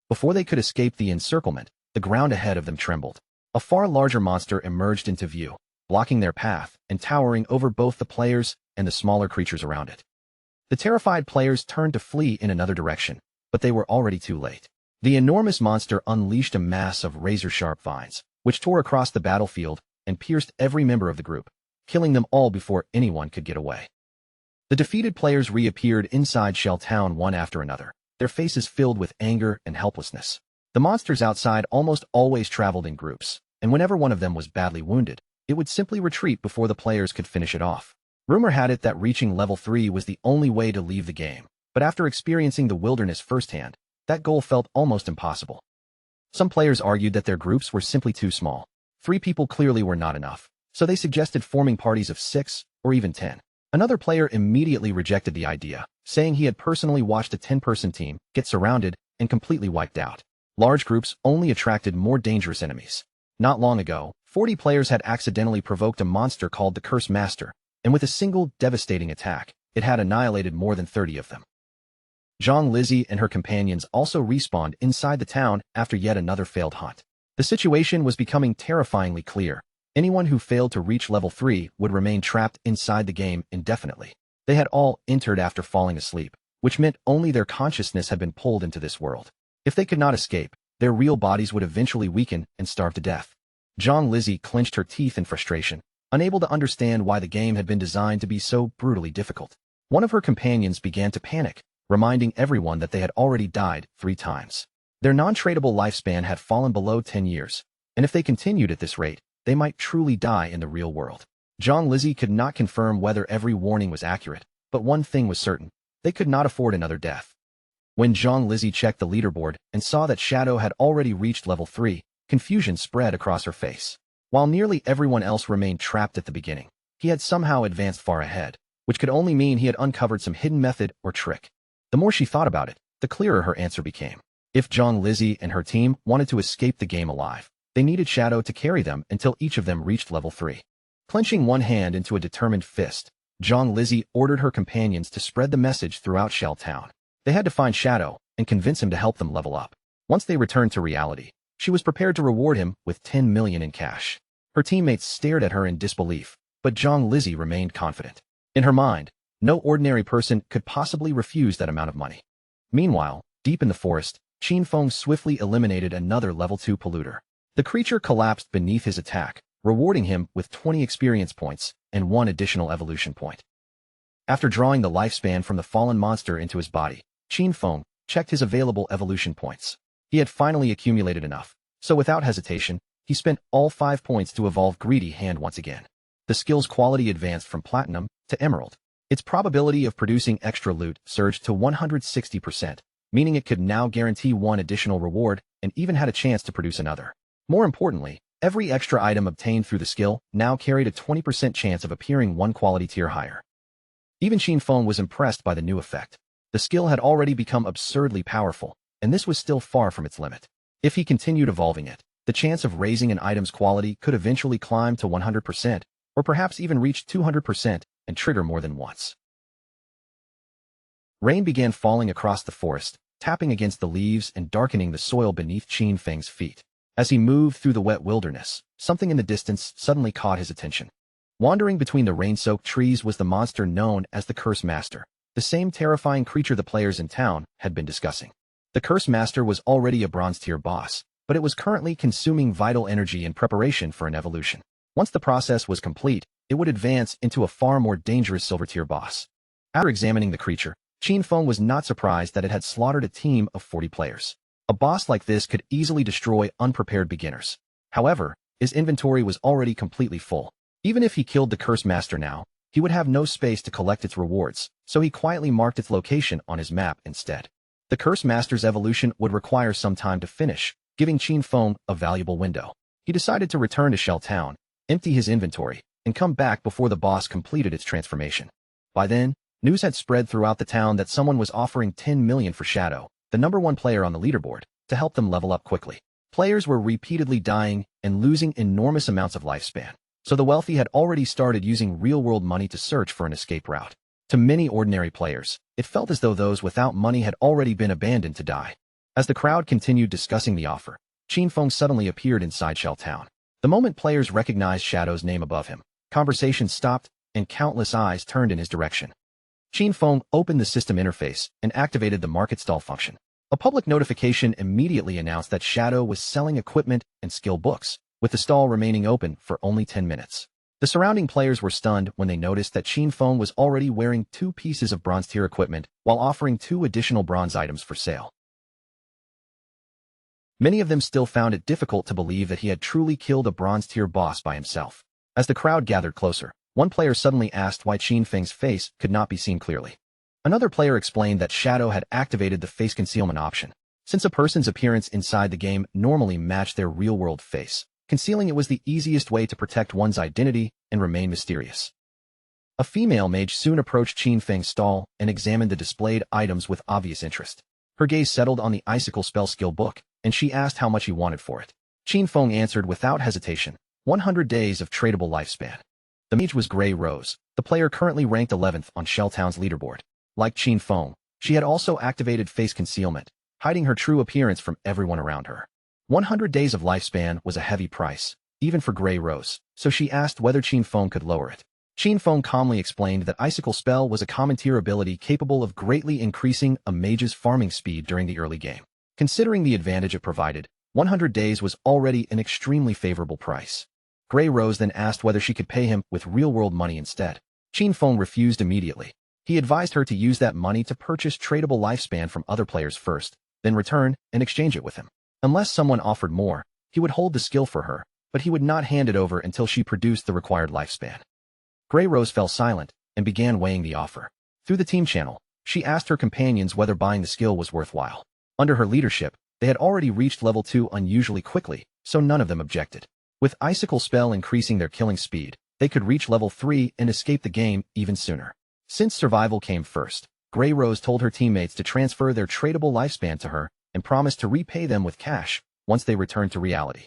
Before they could escape the encirclement, the ground ahead of them trembled. A far larger monster emerged into view, blocking their path and towering over both the players and the smaller creatures around it. The terrified players turned to flee in another direction, but they were already too late. The enormous monster unleashed a mass of razor-sharp vines, which tore across the battlefield and pierced every member of the group, killing them all before anyone could get away. The defeated players reappeared inside Shell Town one after another, their faces filled with anger and helplessness. The monsters outside almost always traveled in groups, and whenever one of them was badly wounded, it would simply retreat before the players could finish it off. Rumor had it that reaching level 3 was the only way to leave the game, but after experiencing the wilderness firsthand, that goal felt almost impossible. Some players argued that their groups were simply too small. 3 people clearly were not enough, so they suggested forming parties of 6 or even 10. Another player immediately rejected the idea, saying he had personally watched a 10-person team get surrounded and completely wiped out. Large groups only attracted more dangerous enemies. Not long ago, 40 players had accidentally provoked a monster called the Curse Master, and with a single devastating attack, it had annihilated more than 30 of them. Zhang Lizzie and her companions also respawned inside the town after yet another failed hunt. The situation was becoming terrifyingly clear. Anyone who failed to reach level 3 would remain trapped inside the game indefinitely. They had all entered after falling asleep, which meant only their consciousness had been pulled into this world. If they could not escape, their real bodies would eventually weaken and starve to death. Zhang Lizzie clenched her teeth in frustration, unable to understand why the game had been designed to be so brutally difficult. One of her companions began to panic, reminding everyone that they had already died 3 times. Their non-tradable lifespan had fallen below 10 years, and if they continued at this rate, they might truly die in the real world. Zhang Lizzie could not confirm whether every warning was accurate, but one thing was certain: they could not afford another death. When Zhang Lizzie checked the leaderboard and saw that Shadow had already reached level 3, confusion spread across her face. While nearly everyone else remained trapped at the beginning, he had somehow advanced far ahead, which could only mean he had uncovered some hidden method or trick. The more she thought about it, the clearer her answer became. If Zhang Lizzie and her team wanted to escape the game alive, they needed Shadow to carry them until each of them reached level 3. Clenching one hand into a determined fist, Zhang Lizzie ordered her companions to spread the message throughout Shell Town. They had to find Shadow and convince him to help them level up. Once they returned to reality, she was prepared to reward him with 10 million in cash. Her teammates stared at her in disbelief, but Zhang Lizzie remained confident. In her mind, no ordinary person could possibly refuse that amount of money. Meanwhile, deep in the forest, Qin Feng swiftly eliminated another level 2 polluter. The creature collapsed beneath his attack, rewarding him with 20 experience points and 1 additional evolution point. After drawing the lifespan from the fallen monster into his body, Qin Feng checked his available evolution points. He had finally accumulated enough, so without hesitation, he spent all 5 points to evolve Greedy Hand once again. The skill's quality advanced from Platinum to Emerald. Its probability of producing extra loot surged to 160%, meaning it could now guarantee 1 additional reward and even had a chance to produce another. More importantly, every extra item obtained through the skill now carried a 20% chance of appearing 1 quality tier higher. Even Qin Feng was impressed by the new effect. The skill had already become absurdly powerful, and this was still far from its limit. If he continued evolving it, the chance of raising an item's quality could eventually climb to 100%, or perhaps even reach 200% and trigger more than once. Rain began falling across the forest, tapping against the leaves and darkening the soil beneath Qin Feng's feet. As he moved through the wet wilderness, something in the distance suddenly caught his attention. Wandering between the rain-soaked trees was the monster known as the Curse Master, the same terrifying creature the players in town had been discussing. The Curse Master was already a bronze-tier boss, but it was currently consuming vital energy in preparation for an evolution. Once the process was complete, it would advance into a far more dangerous silver-tier boss. After examining the creature, Qin Feng was not surprised that it had slaughtered a team of 40 players. A boss like this could easily destroy unprepared beginners. However, his inventory was already completely full. Even if he killed the Curse Master now, he would have no space to collect its rewards, so he quietly marked its location on his map instead. The Curse Master's evolution would require some time to finish, giving Qin Feng a valuable window. He decided to return to Shell Town, empty his inventory, and come back before the boss completed its transformation. By then, news had spread throughout the town that someone was offering 10 million for Shadow, the #1 player on the leaderboard, to help them level up quickly. Players were repeatedly dying and losing enormous amounts of lifespan, so the wealthy had already started using real-world money to search for an escape route. To many ordinary players, it felt as though those without money had already been abandoned to die. As the crowd continued discussing the offer, Qin Feng suddenly appeared inside Shell Town. The moment players recognized Shadow's name above him, conversations stopped and countless eyes turned in his direction. Qin Feng opened the system interface and activated the market stall function. A public notification immediately announced that Shadow was selling equipment and skill books, with the stall remaining open for only 10 minutes. The surrounding players were stunned when they noticed that Qin Feng was already wearing 2 pieces of bronze-tier equipment while offering 2 additional bronze items for sale. Many of them still found it difficult to believe that he had truly killed a bronze-tier boss by himself. As the crowd gathered closer, one player suddenly asked why Qin Feng's face could not be seen clearly. Another player explained that Shadow had activated the face concealment option. Since a person's appearance inside the game normally matched their real-world face, concealing it was the easiest way to protect one's identity and remain mysterious. A female mage soon approached Qin Feng's stall and examined the displayed items with obvious interest. Her gaze settled on the icicle spell skill book, and she asked how much he wanted for it. Qin Feng answered without hesitation, 100 days of tradable lifespan. The mage was Grey Rose, the player currently ranked 11th on Shell Town's leaderboard. Like Qin Feng, she had also activated face concealment, hiding her true appearance from everyone around her. 100 days of lifespan was a heavy price, even for Grey Rose, so she asked whether Qin Feng could lower it. Qin Feng calmly explained that Icicle Spell was a common tier ability capable of greatly increasing a mage's farming speed during the early game. Considering the advantage it provided, 100 days was already an extremely favorable price. Grey Rose then asked whether she could pay him with real-world money instead. Qin Feng refused immediately. He advised her to use that money to purchase tradable lifespan from other players first, then return and exchange it with him. Unless someone offered more, he would hold the skill for her, but he would not hand it over until she produced the required lifespan. Grey Rose fell silent and began weighing the offer. Through the team channel, she asked her companions whether buying the skill was worthwhile. Under her leadership, they had already reached level 2 unusually quickly, so none of them objected. With Icicle Spell increasing their killing speed, they could reach level 3 and escape the game even sooner. Since survival came first, Grey Rose told her teammates to transfer their tradable lifespan to her and promised to repay them with cash once they returned to reality.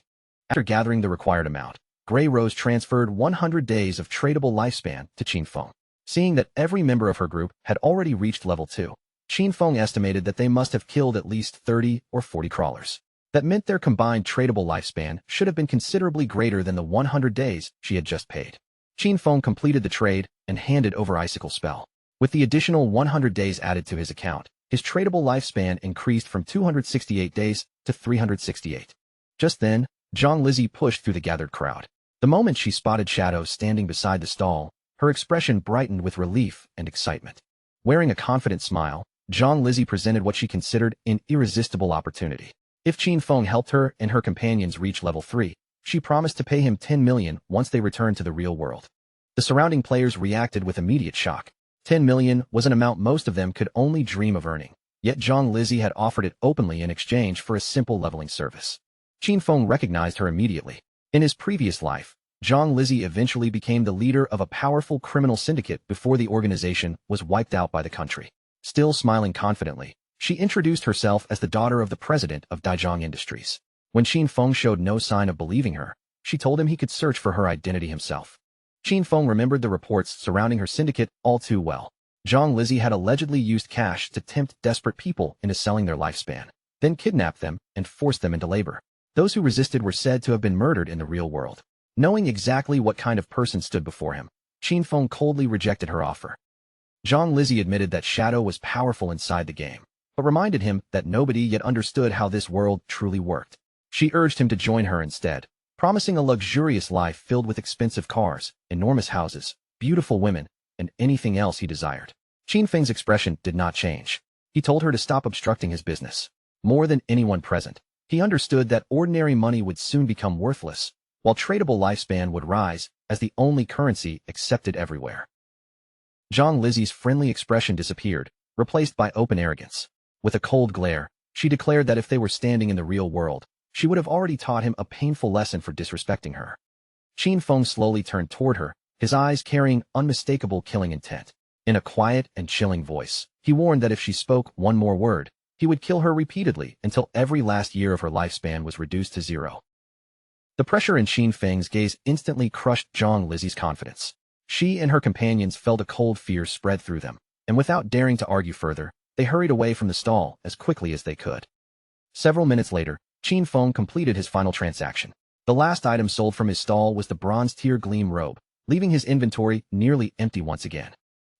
After gathering the required amount, Grey Rose transferred 100 days of tradable lifespan to Qin Feng. Seeing that every member of her group had already reached level 2, Qin Feng estimated that they must have killed at least 30 or 40 crawlers. That meant their combined tradable lifespan should have been considerably greater than the 100 days she had just paid. Qin Feng completed the trade and handed over Icicle Spell. With the additional 100 days added to his account, his tradable lifespan increased from 268 days to 368. Just then, Zhang Lizzie pushed through the gathered crowd. The moment she spotted Shadow standing beside the stall, her expression brightened with relief and excitement. Wearing a confident smile, Zhang Lizzie presented what she considered an irresistible opportunity. If Qin Feng helped her and her companions reach level 3, she promised to pay him 10 million once they returned to the real world. The surrounding players reacted with immediate shock. 10 million was an amount most of them could only dream of earning, yet Zhang Lizzie had offered it openly in exchange for a simple leveling service. Qin Feng recognized her immediately. In his previous life, Zhang Lizzie eventually became the leader of a powerful criminal syndicate before the organization was wiped out by the country. Still smiling confidently, she introduced herself as the daughter of the president of Daijong Industries. When Qin Feng showed no sign of believing her, she told him he could search for her identity himself. Qin Feng remembered the reports surrounding her syndicate all too well. Zhang Lizzie had allegedly used cash to tempt desperate people into selling their lifespan, then kidnapped them and forced them into labor. Those who resisted were said to have been murdered in the real world. Knowing exactly what kind of person stood before him, Qin Feng coldly rejected her offer. Zhang Lizzie admitted that Shadow was powerful inside the game, but reminded him that nobody yet understood how this world truly worked. She urged him to join her instead, promising a luxurious life filled with expensive cars, enormous houses, beautiful women, and anything else he desired. Qin Feng's expression did not change. He told her to stop obstructing his business. More than anyone present, he understood that ordinary money would soon become worthless, while tradable lifespan would rise as the only currency accepted everywhere. Zhang Lizzie's friendly expression disappeared, replaced by open arrogance. With a cold glare, she declared that if they were standing in the real world, she would have already taught him a painful lesson for disrespecting her. Qin Feng slowly turned toward her, his eyes carrying unmistakable killing intent. In a quiet and chilling voice, he warned that if she spoke one more word, he would kill her repeatedly until every last year of her lifespan was reduced to zero. The pressure in Qin Feng's gaze instantly crushed Zhang Lizi's confidence. She and her companions felt a cold fear spread through them, and without daring to argue further, they hurried away from the stall as quickly as they could. Several minutes later, Qin Feng completed his final transaction. The last item sold from his stall was the bronze tier gleam robe, leaving his inventory nearly empty once again.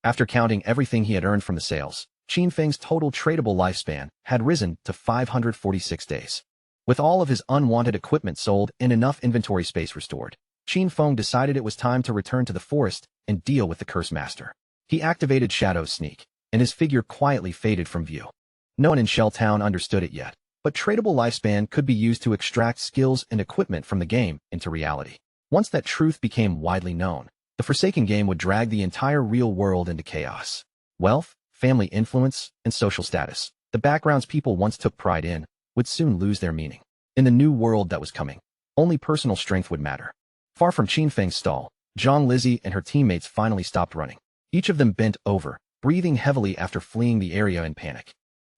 After counting everything he had earned from the sales, Qin Feng's total tradable lifespan had risen to 546 days. With all of his unwanted equipment sold and enough inventory space restored, Qin Feng decided it was time to return to the forest and deal with the Curse Master. He activated Shadow's Sneak, and his figure quietly faded from view. No one in Shell Town understood it yet, but tradable lifespan could be used to extract skills and equipment from the game into reality. Once that truth became widely known, the Forsaken game would drag the entire real world into chaos. Wealth, family influence, and social status, the backgrounds people once took pride in, would soon lose their meaning. In the new world that was coming, only personal strength would matter. Far from Qin Feng's stall, Zhang Lizi and her teammates finally stopped running. Each of them bent over, breathing heavily after fleeing the area in panic.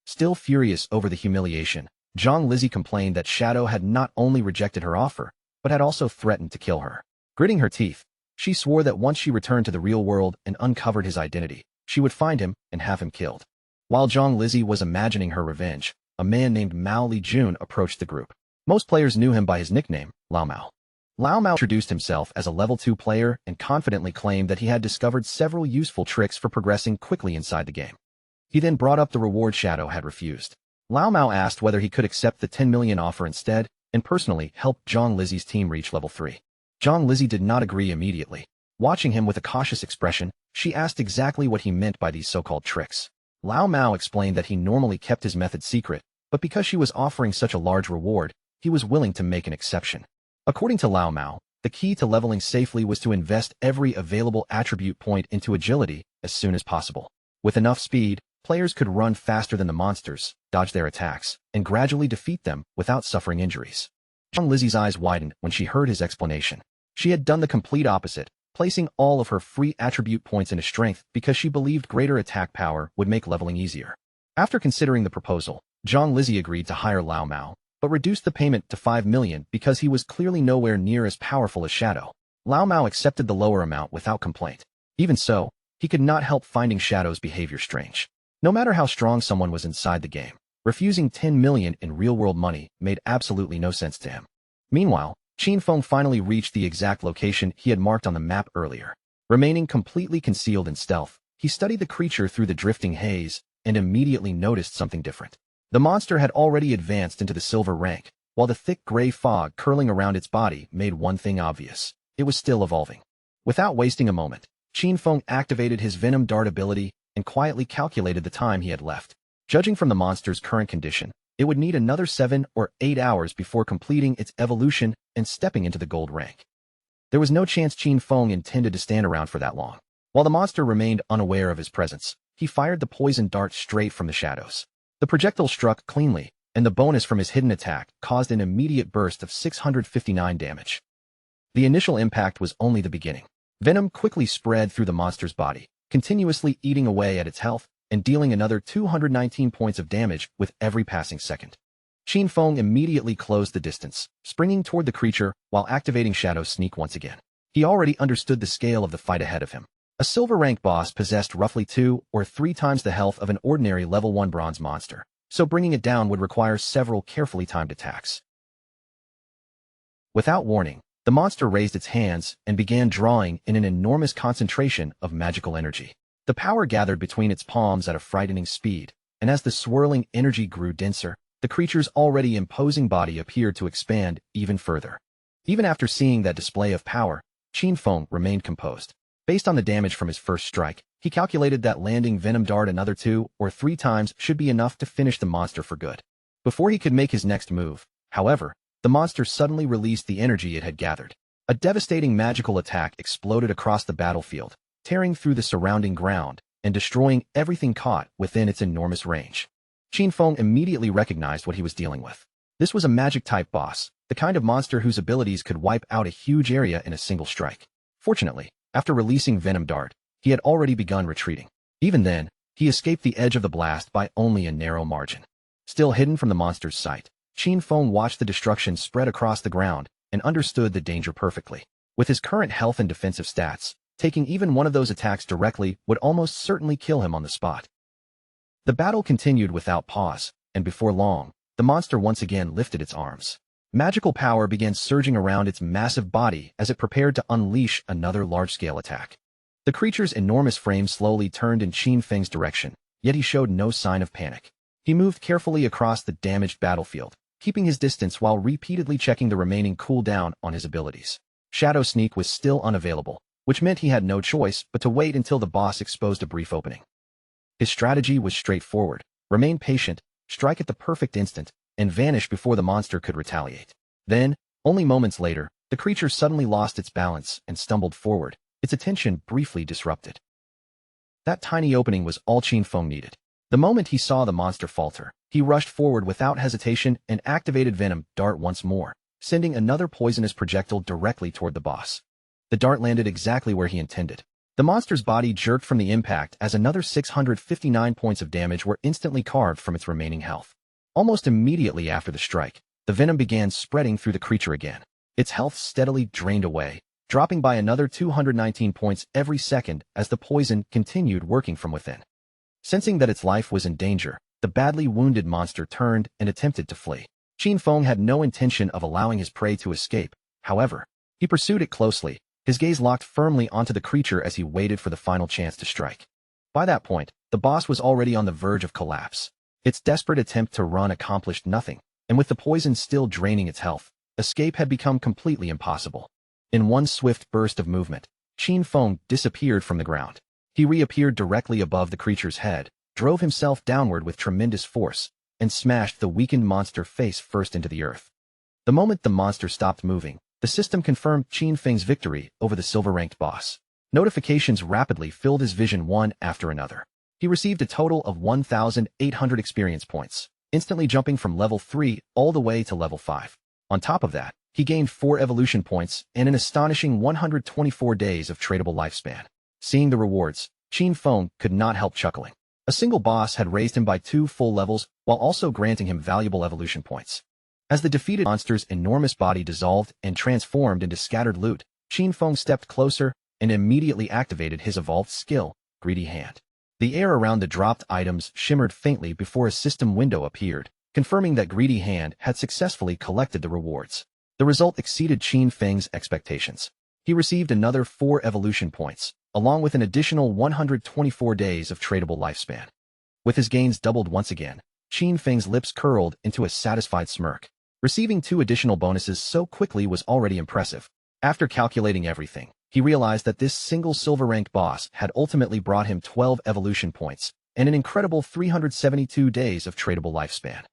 Still furious over the humiliation, Zhang Lizi complained that Shadow had not only rejected her offer, but had also threatened to kill her. Gritting her teeth, she swore that once she returned to the real world and uncovered his identity, she would find him and have him killed. While Zhang Lizi was imagining her revenge, a man named Mao Lijun approached the group. Most players knew him by his nickname, Lao Mao. Lao Mao introduced himself as a level 2 player and confidently claimed that he had discovered several useful tricks for progressing quickly inside the game. He then brought up the reward Shadow had refused. Lao Mao asked whether he could accept the 10 million offer instead, and personally help Zhang Lizi's team reach level 3. Zhang Lizi did not agree immediately. Watching him with a cautious expression, she asked exactly what he meant by these so-called tricks. Lao Mao explained that he normally kept his method secret, but because she was offering such a large reward, he was willing to make an exception. According to Lao Mao, the key to leveling safely was to invest every available attribute point into agility as soon as possible. With enough speed, players could run faster than the monsters, dodge their attacks, and gradually defeat them without suffering injuries. Zhang Lizi's eyes widened when she heard his explanation. She had done the complete opposite, placing all of her free attribute points into strength because she believed greater attack power would make leveling easier. After considering the proposal, Zhang Lizi agreed to hire Lao Mao, but reduced the payment to 5 million because he was clearly nowhere near as powerful as Shadow. Lao Mao accepted the lower amount without complaint. Even so, he could not help finding Shadow's behavior strange. No matter how strong someone was inside the game, refusing 10 million in real-world money made absolutely no sense to him. Meanwhile, Qin Feng finally reached the exact location he had marked on the map earlier. Remaining completely concealed in stealth, he studied the creature through the drifting haze and immediately noticed something different. The monster had already advanced into the silver rank, while the thick gray fog curling around its body made one thing obvious. It was still evolving. Without wasting a moment, Qin Feng activated his Venom Dart ability and quietly calculated the time he had left. Judging from the monster's current condition, it would need another 7 or 8 hours before completing its evolution and stepping into the gold rank. There was no chance Qin Feng intended to stand around for that long. While the monster remained unaware of his presence, he fired the poison dart straight from the shadows. The projectile struck cleanly, and the bonus from his hidden attack caused an immediate burst of 659 damage. The initial impact was only the beginning. Venom quickly spread through the monster's body, continuously eating away at its health and dealing another 219 points of damage with every passing second. Qin Feng immediately closed the distance, springing toward the creature while activating Shadow's Sneak once again. He already understood the scale of the fight ahead of him. A silver rank boss possessed roughly 2 or 3 times the health of an ordinary level 1 bronze monster, so bringing it down would require several carefully timed attacks. Without warning, the monster raised its hands and began drawing in an enormous concentration of magical energy. The power gathered between its palms at a frightening speed, and as the swirling energy grew denser, the creature's already imposing body appeared to expand even further. Even after seeing that display of power, Qin Feng remained composed. Based on the damage from his first strike, he calculated that landing Venom Dart another 2 or 3 times should be enough to finish the monster for good. Before he could make his next move, however, the monster suddenly released the energy it had gathered. A devastating magical attack exploded across the battlefield, tearing through the surrounding ground and destroying everything caught within its enormous range. Qin Feng immediately recognized what he was dealing with. This was a magic-type boss, the kind of monster whose abilities could wipe out a huge area in a single strike. Fortunately, after releasing Venom Dart, he had already begun retreating. Even then, he escaped the edge of the blast by only a narrow margin. Still hidden from the monster's sight, Qin Feng watched the destruction spread across the ground and understood the danger perfectly. With his current health and defensive stats, taking even one of those attacks directly would almost certainly kill him on the spot. The battle continued without pause, and before long, the monster once again lifted its arms. Magical power began surging around its massive body as it prepared to unleash another large-scale attack. The creature's enormous frame slowly turned in Qin Feng's direction, yet he showed no sign of panic. He moved carefully across the damaged battlefield, keeping his distance while repeatedly checking the remaining cooldown on his abilities. Shadow Sneak was still unavailable, which meant he had no choice but to wait until the boss exposed a brief opening. His strategy was straightforward: remain patient, strike at the perfect instant, and vanish before the monster could retaliate. Then, only moments later, the creature suddenly lost its balance and stumbled forward, its attention briefly disrupted. That tiny opening was all Qin Feng needed. The moment he saw the monster falter, he rushed forward without hesitation and activated Venom Dart once more, sending another poisonous projectile directly toward the boss. The dart landed exactly where he intended. The monster's body jerked from the impact as another 659 points of damage were instantly carved from its remaining health. Almost immediately after the strike, the venom began spreading through the creature again. Its health steadily drained away, dropping by another 219 points every second as the poison continued working from within. Sensing that its life was in danger, the badly wounded monster turned and attempted to flee. Qin Feng had no intention of allowing his prey to escape. However, he pursued it closely, his gaze locked firmly onto the creature as he waited for the final chance to strike. By that point, the boss was already on the verge of collapse. Its desperate attempt to run accomplished nothing, and with the poison still draining its health, escape had become completely impossible. In one swift burst of movement, Qin Feng disappeared from the ground. He reappeared directly above the creature's head, drove himself downward with tremendous force, and smashed the weakened monster face first into the earth. The moment the monster stopped moving, the system confirmed Qin Feng's victory over the silver-ranked boss. Notifications rapidly filled his vision one after another. He received a total of 1,800 experience points, instantly jumping from level 3 all the way to level 5. On top of that, he gained 4 evolution points and an astonishing 124 days of tradable lifespan. Seeing the rewards, Qin Feng could not help chuckling. A single boss had raised him by 2 full levels while also granting him valuable evolution points. As the defeated monster's enormous body dissolved and transformed into scattered loot, Qin Feng stepped closer and immediately activated his evolved skill, Greedy Hand. The air around the dropped items shimmered faintly before a system window appeared, confirming that Greedy Hand had successfully collected the rewards. The result exceeded Qin Feng's expectations. He received another 4 evolution points, along with an additional 124 days of tradable lifespan. With his gains doubled once again, Qin Feng's lips curled into a satisfied smirk. Receiving 2 additional bonuses so quickly was already impressive. After calculating everything, he realized that this single silver-ranked boss had ultimately brought him 12 evolution points and an incredible 372 days of tradable lifespan.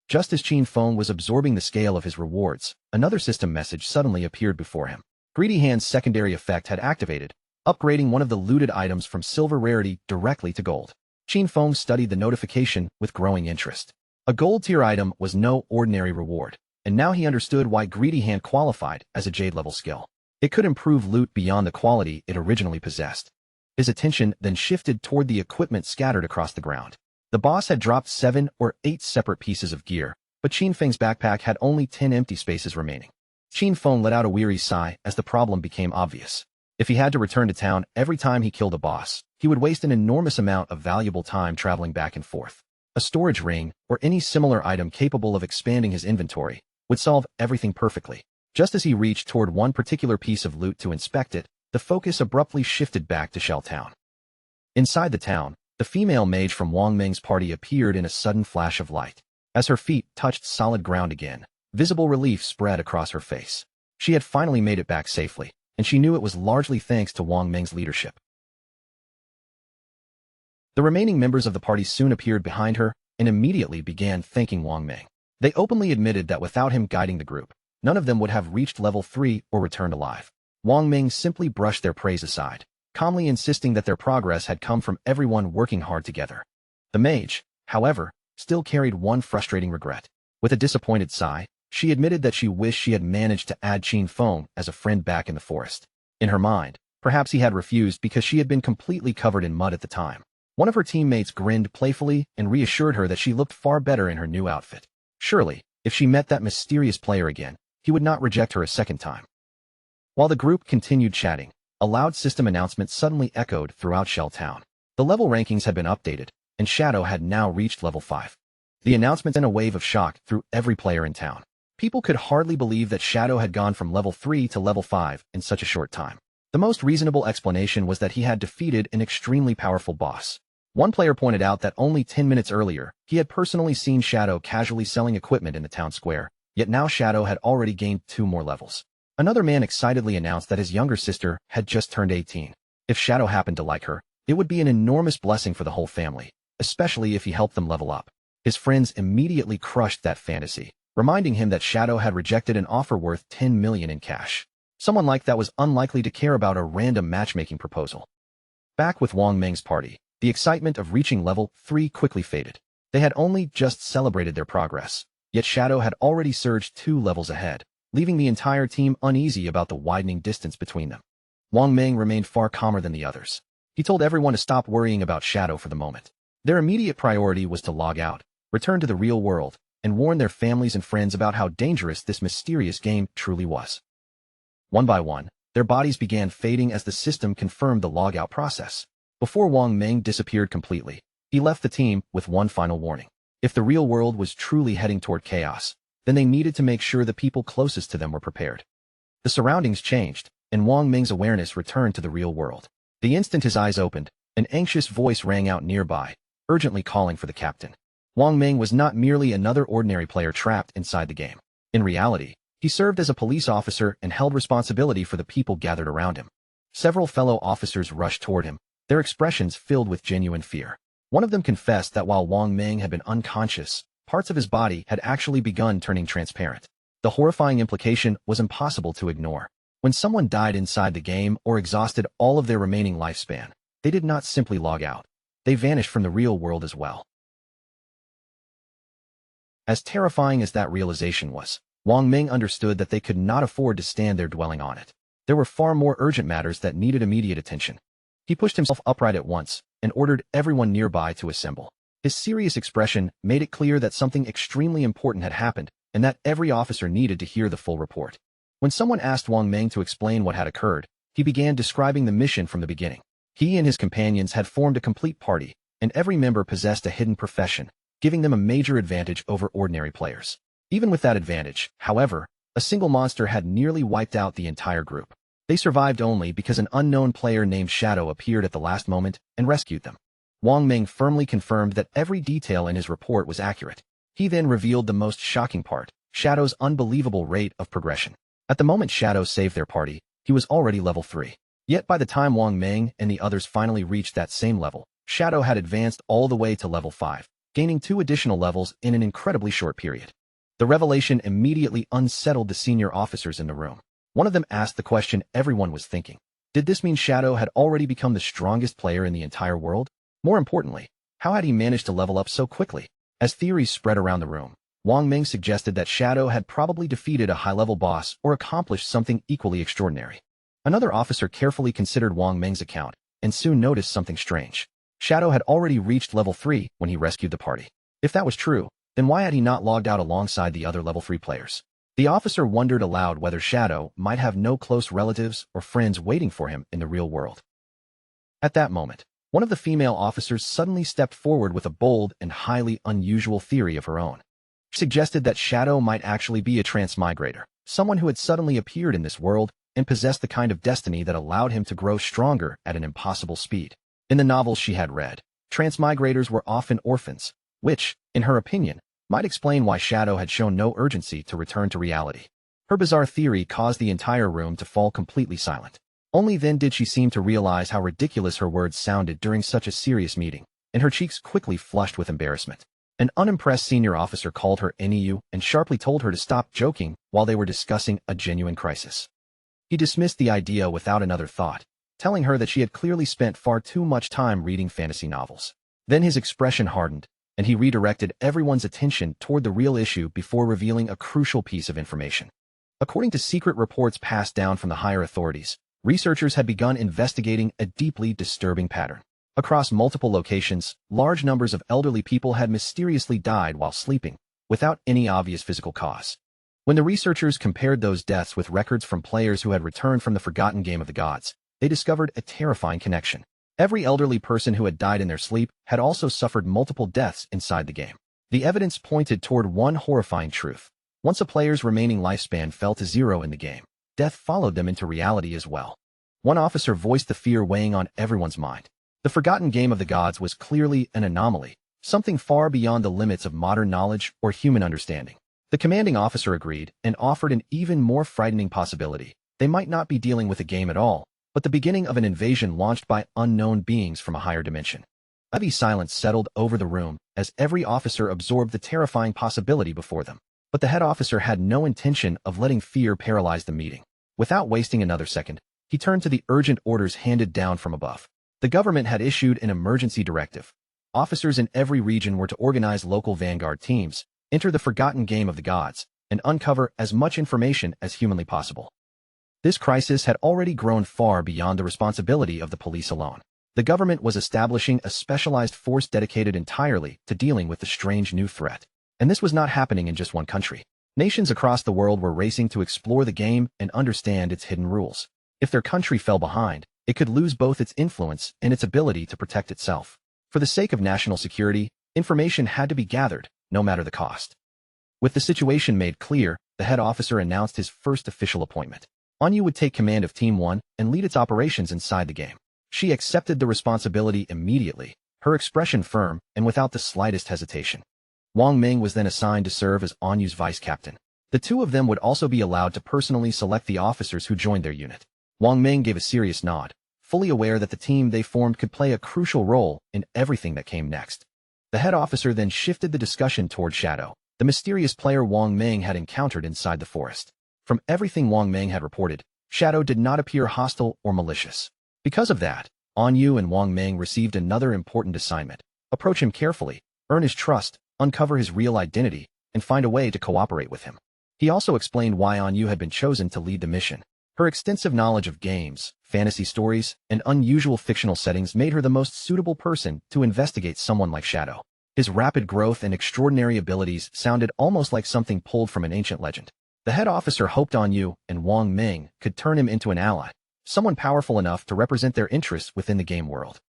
Just as Qin Feng was absorbing the scale of his rewards, another system message suddenly appeared before him. Greedy Hand's secondary effect had activated, upgrading one of the looted items from silver rarity directly to gold. Qin Feng studied the notification with growing interest. A gold-tier item was no ordinary reward, and now he understood why Greedy Hand qualified as a Jade-level skill. It could improve loot beyond the quality it originally possessed. His attention then shifted toward the equipment scattered across the ground. The boss had dropped 7 or 8 separate pieces of gear, but Qin Feng's backpack had only 10 empty spaces remaining. Qin Feng let out a weary sigh as the problem became obvious. If he had to return to town every time he killed a boss, he would waste an enormous amount of valuable time traveling back and forth. A storage ring, or any similar item capable of expanding his inventory, would solve everything perfectly. Just as he reached toward one particular piece of loot to inspect it, the focus abruptly shifted back to Shell Town. Inside the town, the female mage from Wang Ming's party appeared in a sudden flash of light. As her feet touched solid ground again, visible relief spread across her face. She had finally made it back safely, and she knew it was largely thanks to Wang Ming's leadership. The remaining members of the party soon appeared behind her and immediately began thanking Wang Ming. They openly admitted that without him guiding the group, none of them would have reached level 3 or returned alive. Wang Ming simply brushed their praise aside, calmly insisting that their progress had come from everyone working hard together. The mage, however, still carried one frustrating regret. With a disappointed sigh, she admitted that she wished she had managed to add Qin Feng as a friend back in the forest. In her mind, perhaps he had refused because she had been completely covered in mud at the time. One of her teammates grinned playfully and reassured her that she looked far better in her new outfit. Surely, if she met that mysterious player again, he would not reject her a second time. While the group continued chatting, a loud system announcement suddenly echoed throughout Shell Town. The level rankings had been updated, and Shadow had now reached level 5. The announcement sent a wave of shock through every player in town. People could hardly believe that Shadow had gone from level 3 to level 5 in such a short time. The most reasonable explanation was that he had defeated an extremely powerful boss. One player pointed out that only 10 minutes earlier, he had personally seen Shadow casually selling equipment in the town square, yet now Shadow had already gained 2 more levels. Another man excitedly announced that his younger sister had just turned 18. If Shadow happened to like her, it would be an enormous blessing for the whole family, especially if he helped them level up. His friends immediately crushed that fantasy, reminding him that Shadow had rejected an offer worth 10 million in cash. Someone like that was unlikely to care about a random matchmaking proposal. Back with Wang Meng's party, the excitement of reaching level 3 quickly faded. They had only just celebrated their progress, yet Shadow had already surged 2 levels ahead, leaving the entire team uneasy about the widening distance between them. Wang Meng remained far calmer than the others. He told everyone to stop worrying about Shadow for the moment. Their immediate priority was to log out, return to the real world, and warn their families and friends about how dangerous this mysterious game truly was. One by one, their bodies began fading as the system confirmed the logout process. Before Wang Meng disappeared completely, he left the team with one final warning. If the real world was truly heading toward chaos, then they needed to make sure the people closest to them were prepared. The surroundings changed, and Wang Meng's awareness returned to the real world. The instant his eyes opened, an anxious voice rang out nearby, urgently calling for the captain. Wang Meng was not merely another ordinary player trapped inside the game. In reality, he served as a police officer and held responsibility for the people gathered around him. Several fellow officers rushed toward him, their expressions filled with genuine fear. One of them confessed that while Wang Meng had been unconscious, parts of his body had actually begun turning transparent. The horrifying implication was impossible to ignore. When someone died inside the game or exhausted all of their remaining lifespan, they did not simply log out. They vanished from the real world as well. As terrifying as that realization was, Wang Meng understood that they could not afford to stand there dwelling on it. There were far more urgent matters that needed immediate attention. He pushed himself upright at once and ordered everyone nearby to assemble. His serious expression made it clear that something extremely important had happened and that every officer needed to hear the full report. When someone asked Wang Meng to explain what had occurred, he began describing the mission from the beginning. He and his companions had formed a complete party, and every member possessed a hidden profession, giving them a major advantage over ordinary players. Even with that advantage, however, a single monster had nearly wiped out the entire group. They survived only because an unknown player named Shadow appeared at the last moment and rescued them. Wang Meng firmly confirmed that every detail in his report was accurate. He then revealed the most shocking part, Shadow's unbelievable rate of progression. At the moment Shadow saved their party, he was already level 3. Yet by the time Wang Meng and the others finally reached that same level, Shadow had advanced all the way to level 5, gaining 2 additional levels in an incredibly short period. The revelation immediately unsettled the senior officers in the room. One of them asked the question everyone was thinking. Did this mean Shadow had already become the strongest player in the entire world? More importantly, how had he managed to level up so quickly? As theories spread around the room, Wang Meng suggested that Shadow had probably defeated a high-level boss or accomplished something equally extraordinary. Another officer carefully considered Wang Meng's account and soon noticed something strange. Shadow had already reached level 3 when he rescued the party. If that was true, then why had he not logged out alongside the other level 3 players? The officer wondered aloud whether Shadow might have no close relatives or friends waiting for him in the real world. At that moment, one of the female officers suddenly stepped forward with a bold and highly unusual theory of her own. She suggested that Shadow might actually be a transmigrator, someone who had suddenly appeared in this world and possessed the kind of destiny that allowed him to grow stronger at an impossible speed. In the novels she had read, transmigrators were often orphans, which, in her opinion, might explain why Shadow had shown no urgency to return to reality. Her bizarre theory caused the entire room to fall completely silent. Only then did she seem to realize how ridiculous her words sounded during such a serious meeting, and her cheeks quickly flushed with embarrassment. An unimpressed senior officer called her NEU and sharply told her to stop joking while they were discussing a genuine crisis. He dismissed the idea without another thought, telling her that she had clearly spent far too much time reading fantasy novels. Then his expression hardened, and he redirected everyone's attention toward the real issue before revealing a crucial piece of information. According to secret reports passed down from the higher authorities, researchers had begun investigating a deeply disturbing pattern. Across multiple locations, large numbers of elderly people had mysteriously died while sleeping, without any obvious physical cause. When the researchers compared those deaths with records from players who had returned from the forgotten game of the gods, they discovered a terrifying connection. Every elderly person who had died in their sleep had also suffered multiple deaths inside the game. The evidence pointed toward one horrifying truth. Once a player's remaining lifespan fell to 0 in the game, death followed them into reality as well. One officer voiced the fear weighing on everyone's mind. The forgotten game of the gods was clearly an anomaly, something far beyond the limits of modern knowledge or human understanding. The commanding officer agreed and offered an even more frightening possibility. They might not be dealing with a game at all, but the beginning of an invasion launched by unknown beings from a higher dimension. Heavy silence settled over the room as every officer absorbed the terrifying possibility before them. But the head officer had no intention of letting fear paralyze the meeting. Without wasting another second, he turned to the urgent orders handed down from above. The government had issued an emergency directive. Officers in every region were to organize local vanguard teams, enter the forgotten game of the gods, and uncover as much information as humanly possible. This crisis had already grown far beyond the responsibility of the police alone. The government was establishing a specialized force dedicated entirely to dealing with the strange new threat. And this was not happening in just one country. Nations across the world were racing to explore the game and understand its hidden rules. If their country fell behind, it could lose both its influence and its ability to protect itself. For the sake of national security, information had to be gathered, no matter the cost. With the situation made clear, the head officer announced his first official appointment. Anyu would take command of Team 1 and lead its operations inside the game. She accepted the responsibility immediately, her expression firm and without the slightest hesitation. Wang Ming was then assigned to serve as Anyu's vice captain. The two of them would also be allowed to personally select the officers who joined their unit. Wang Ming gave a serious nod, fully aware that the team they formed could play a crucial role in everything that came next. The head officer then shifted the discussion toward Shadow, the mysterious player Wang Ming had encountered inside the forest. From everything Wang Ming had reported, Shadow did not appear hostile or malicious. Because of that, Anyu and Wang Ming received another important assignment. Approach him carefully, earn his trust, uncover his real identity, and find a way to cooperate with him. He also explained why Anyu had been chosen to lead the mission. Her extensive knowledge of games, fantasy stories, and unusual fictional settings made her the most suitable person to investigate someone like Shadow. His rapid growth and extraordinary abilities sounded almost like something pulled from an ancient legend. The head officer hoped Anyu and Wang Ming could turn him into an ally, someone powerful enough to represent their interests within the game world.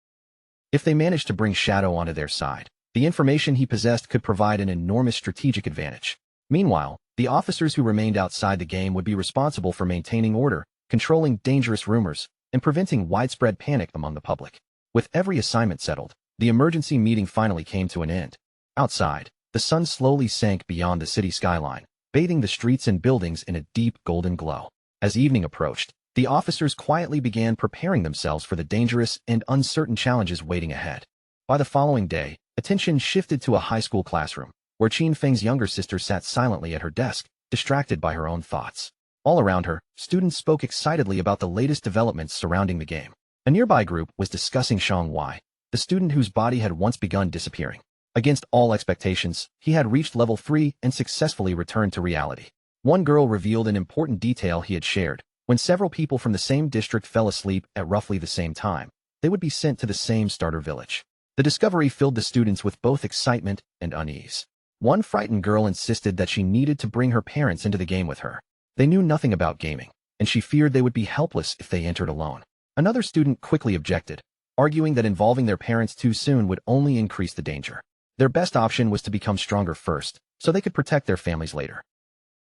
If they managed to bring Shadow onto their side, the information he possessed could provide an enormous strategic advantage. Meanwhile, the officers who remained outside the game would be responsible for maintaining order, controlling dangerous rumors, and preventing widespread panic among the public. With every assignment settled, the emergency meeting finally came to an end. Outside, the sun slowly sank beyond the city skyline, bathing the streets and buildings in a deep golden glow. As evening approached, the officers quietly began preparing themselves for the dangerous and uncertain challenges waiting ahead. By the following day, attention shifted to a high school classroom, where Qin Feng's younger sister sat silently at her desk, distracted by her own thoughts. All around her, students spoke excitedly about the latest developments surrounding the game. A nearby group was discussing Shang Wei, the student whose body had once begun disappearing. Against all expectations, he had reached level 3 and successfully returned to reality. One girl revealed an important detail he had shared. When several people from the same district fell asleep at roughly the same time, they would be sent to the same starter village. The discovery filled the students with both excitement and unease. One frightened girl insisted that she needed to bring her parents into the game with her. They knew nothing about gaming, and she feared they would be helpless if they entered alone. Another student quickly objected, arguing that involving their parents too soon would only increase the danger. Their best option was to become stronger first, so they could protect their families later.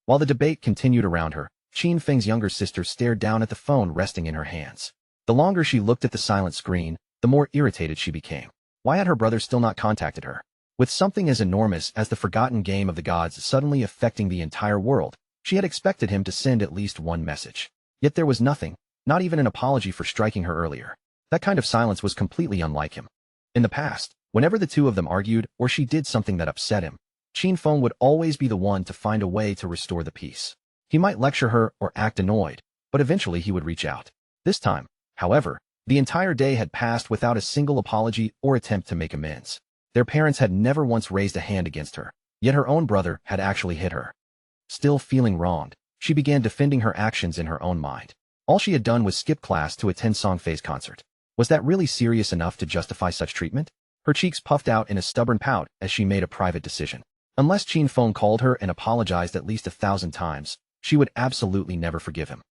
While the debate continued around her, Qin Feng's younger sister stared down at the phone resting in her hands. The longer she looked at the silent screen, the more irritated she became. Why had her brother still not contacted her? With something as enormous as the forgotten game of the gods suddenly affecting the entire world, she had expected him to send at least one message. Yet there was nothing, not even an apology for striking her earlier. That kind of silence was completely unlike him. In the past, whenever the two of them argued or she did something that upset him, Qin Feng would always be the one to find a way to restore the peace. He might lecture her or act annoyed, but eventually he would reach out. This time, however, the entire day had passed without a single apology or attempt to make amends. Their parents had never once raised a hand against her, yet her own brother had actually hit her. Still feeling wronged, she began defending her actions in her own mind. All she had done was skip class to attend Song Fei's concert. Was that really serious enough to justify such treatment? Her cheeks puffed out in a stubborn pout as she made a private decision. Unless Qin Feng called her and apologized at least 1,000 times, she would absolutely never forgive him.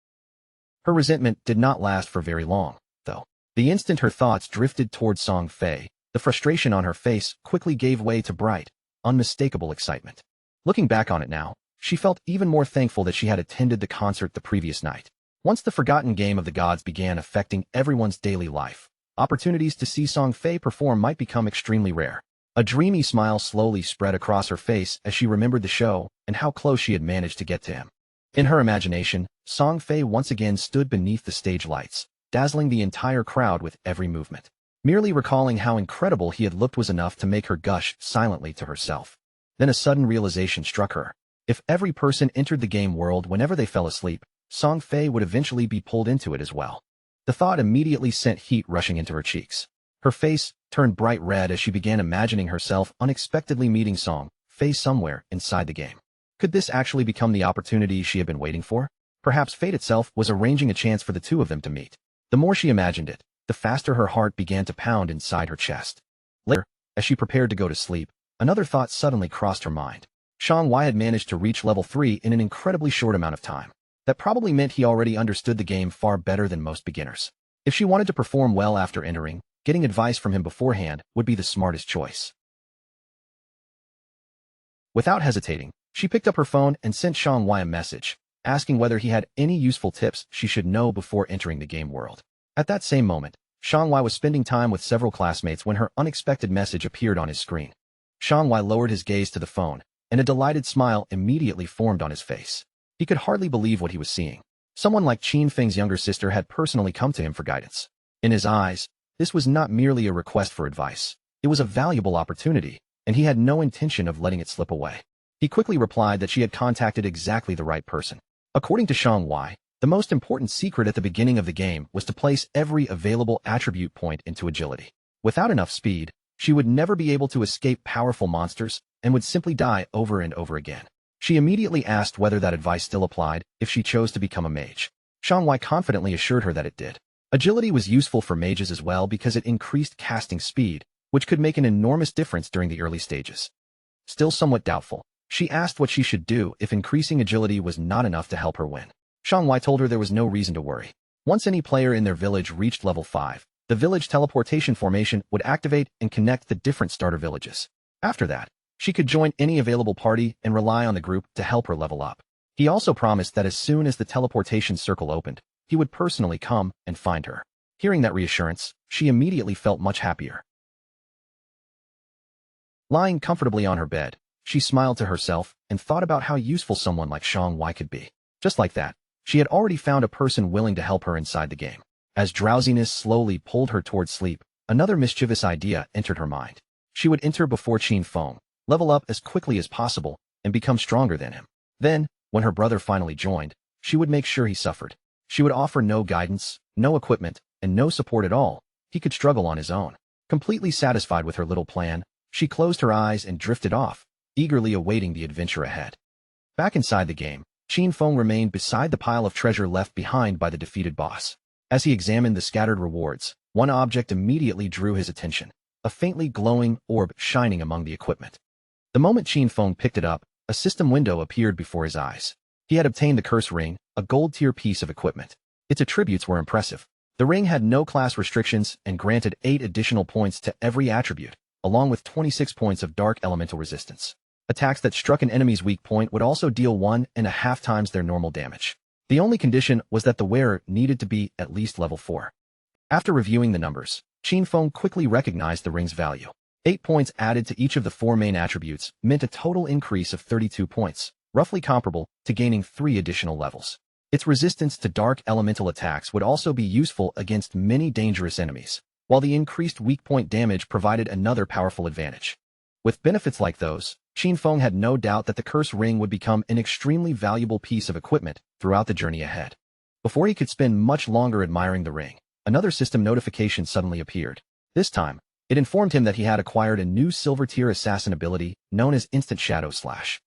Her resentment did not last for very long, though. The instant her thoughts drifted toward Song Fei, the frustration on her face quickly gave way to bright, unmistakable excitement. Looking back on it now, she felt even more thankful that she had attended the concert the previous night. Once the forgotten game of the gods began affecting everyone's daily life, opportunities to see Song Fei perform might become extremely rare. A dreamy smile slowly spread across her face as she remembered the show and how close she had managed to get to him. In her imagination, Song Fei once again stood beneath the stage lights, dazzling the entire crowd with every movement. Merely recalling how incredible he had looked was enough to make her gush silently to herself. Then a sudden realization struck her. If every person entered the game world whenever they fell asleep, Song Fei would eventually be pulled into it as well. The thought immediately sent heat rushing into her cheeks. Her face turned bright red as she began imagining herself unexpectedly meeting Song Fei somewhere inside the game. Could this actually become the opportunity she had been waiting for? Perhaps fate itself was arranging a chance for the two of them to meet. The more she imagined it, the faster her heart began to pound inside her chest. Later, as she prepared to go to sleep, another thought suddenly crossed her mind. Shang Wei had managed to reach level 3 in an incredibly short amount of time. That probably meant he already understood the game far better than most beginners. If she wanted to perform well after entering, getting advice from him beforehand would be the smartest choice. Without hesitating, she picked up her phone and sent Shang Wei a message, asking whether he had any useful tips she should know before entering the game world. At that same moment, Shang Wei was spending time with several classmates when her unexpected message appeared on his screen. Shang Wei lowered his gaze to the phone, and a delighted smile immediately formed on his face. He could hardly believe what he was seeing. Someone like Qin Feng's younger sister had personally come to him for guidance. In his eyes, this was not merely a request for advice. It was a valuable opportunity, and he had no intention of letting it slip away. He quickly replied that she had contacted exactly the right person. According to Shang Wei, the most important secret at the beginning of the game was to place every available attribute point into agility. Without enough speed, she would never be able to escape powerful monsters and would simply die over and over again. She immediately asked whether that advice still applied if she chose to become a mage. Shang Wei confidently assured her that it did. Agility was useful for mages as well because it increased casting speed, which could make an enormous difference during the early stages. Still somewhat doubtful, she asked what she should do if increasing agility was not enough to help her win. Shang Wei told her there was no reason to worry. Once any player in their village reached level 5, the village teleportation formation would activate and connect the different starter villages. After that, she could join any available party and rely on the group to help her level up. He also promised that as soon as the teleportation circle opened, he would personally come and find her. Hearing that reassurance, she immediately felt much happier. Lying comfortably on her bed, she smiled to herself and thought about how useful someone like Shang Wei could be. Just like that, she had already found a person willing to help her inside the game. As drowsiness slowly pulled her toward sleep, another mischievous idea entered her mind. She would enter before Qin Feng, level up as quickly as possible, and become stronger than him. Then, when her brother finally joined, she would make sure he suffered. She would offer no guidance, no equipment, and no support at all. He could struggle on his own. Completely satisfied with her little plan, she closed her eyes and drifted off, eagerly awaiting the adventure ahead. Back inside the game, Qin Feng remained beside the pile of treasure left behind by the defeated boss. As he examined the scattered rewards, one object immediately drew his attention, a faintly glowing orb shining among the equipment. The moment Qin Feng picked it up, a system window appeared before his eyes. He had obtained the curse ring, a gold-tier piece of equipment. Its attributes were impressive. The ring had no class restrictions and granted 8 additional points to every attribute, along with 26 points of dark elemental resistance. Attacks that struck an enemy's weak point would also deal 1.5 times their normal damage. The only condition was that the wearer needed to be at least level 4. After reviewing the numbers, Qin Feng quickly recognized the ring's value. 8 points added to each of the 4 main attributes meant a total increase of 32 points, roughly comparable to gaining 3 additional levels. Its resistance to dark elemental attacks would also be useful against many dangerous enemies, while the increased weak point damage provided another powerful advantage. With benefits like those, Qin Feng had no doubt that the curse ring would become an extremely valuable piece of equipment throughout the journey ahead. Before he could spend much longer admiring the ring, another system notification suddenly appeared. This time, It informed him that he had acquired a new silver-tier assassin ability known as Instant Shadow Slash.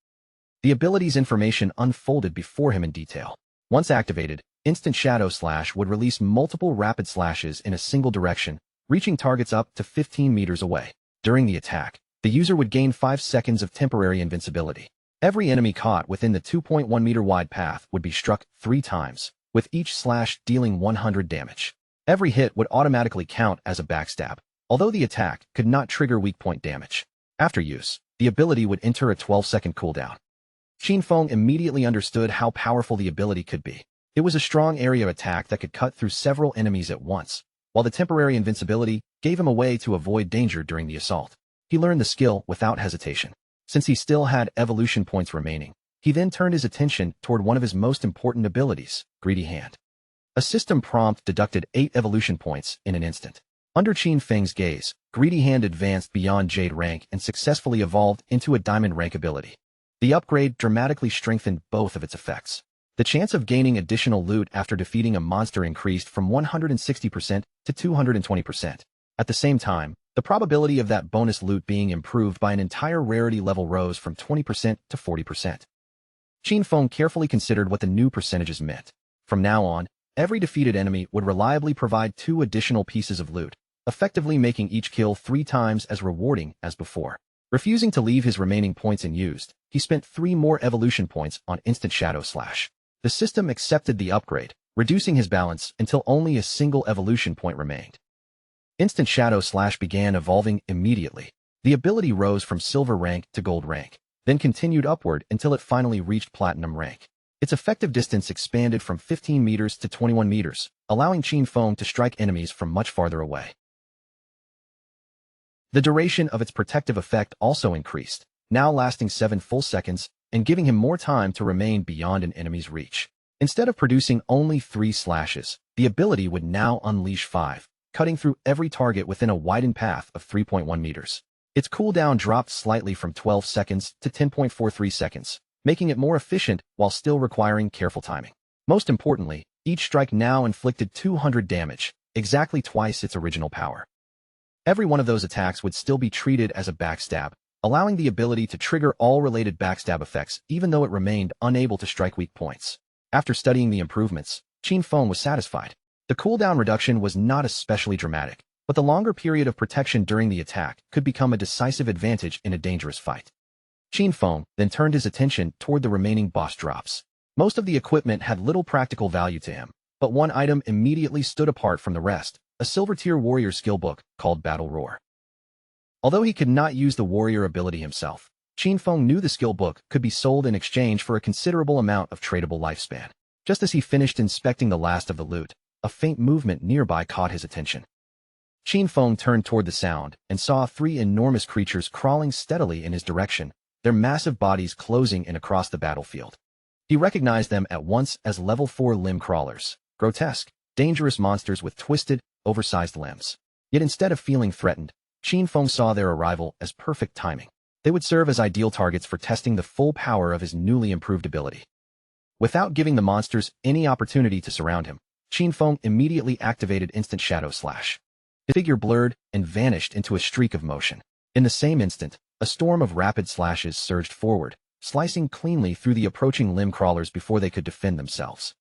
The ability's information unfolded before him in detail. Once activated, Instant Shadow Slash would release multiple rapid slashes in a single direction, reaching targets up to 15 meters away. During the attack, the user would gain 5 seconds of temporary invincibility. Every enemy caught within the 2.1-meter-wide path would be struck 3 times, with each slash dealing 100 damage. Every hit would automatically count as a backstab, although the attack could not trigger weak point damage. After use, the ability would enter a 12-second cooldown. Qin Feng immediately understood how powerful the ability could be. It was a strong area of attack that could cut through several enemies at once, while the temporary invincibility gave him a way to avoid danger during the assault. He learned the skill without hesitation. Since he still had evolution points remaining, he then turned his attention toward one of his most important abilities, Greedy Hand. A system prompt deducted 8 evolution points in an instant. Under Qin Feng's gaze, Greedy Hand advanced beyond Jade rank and successfully evolved into a Diamond rank ability. The upgrade dramatically strengthened both of its effects. The chance of gaining additional loot after defeating a monster increased from 160% to 220%. At the same time, the probability of that bonus loot being improved by an entire rarity level rose from 20% to 40%. Qin Feng carefully considered what the new percentages meant. From now on, every defeated enemy would reliably provide 2 additional pieces of loot, effectively making each kill 3 times as rewarding as before. Refusing to leave his remaining points unused, he spent 3 more evolution points on Instant Shadow Slash. The system accepted the upgrade, reducing his balance until only a single evolution point remained. Instant Shadow Slash began evolving immediately. The ability rose from silver rank to gold rank, then continued upward until it finally reached platinum rank. Its effective distance expanded from 15 meters to 21 meters, allowing Qin Feng to strike enemies from much farther away. The duration of its protective effect also increased, now lasting 7 full seconds and giving him more time to remain beyond an enemy's reach. Instead of producing only 3 slashes, the ability would now unleash 5, cutting through every target within a widened path of 3.1 meters. Its cooldown dropped slightly from 12 seconds to 10.43 seconds, making it more efficient while still requiring careful timing. Most importantly, each strike now inflicted 200 damage, exactly twice its original power. Every one of those attacks would still be treated as a backstab, allowing the ability to trigger all related backstab effects even though it remained unable to strike weak points. After studying the improvements, Qin Feng was satisfied. The cooldown reduction was not especially dramatic, but the longer period of protection during the attack could become a decisive advantage in a dangerous fight. Qin Feng then turned his attention toward the remaining boss drops. Most of the equipment had little practical value to him, but one item immediately stood apart from the rest, a silver-tier warrior skill book called Battle Roar. Although he could not use the warrior ability himself, Qin Feng knew the skill book could be sold in exchange for a considerable amount of tradable lifespan. Just as he finished inspecting the last of the loot, a faint movement nearby caught his attention. Qin Feng turned toward the sound and saw 3 enormous creatures crawling steadily in his direction, their massive bodies closing in across the battlefield. He recognized them at once as level 4 limb crawlers, grotesque, dangerous monsters with twisted, oversized limbs. Yet instead of feeling threatened, Qin Feng saw their arrival as perfect timing. They would serve as ideal targets for testing the full power of his newly improved ability. Without giving the monsters any opportunity to surround him, Qin Feng immediately activated Instant Shadow Slash. His figure blurred and vanished into a streak of motion. In the same instant, a storm of rapid slashes surged forward, slicing cleanly through the approaching limb crawlers before they could defend themselves.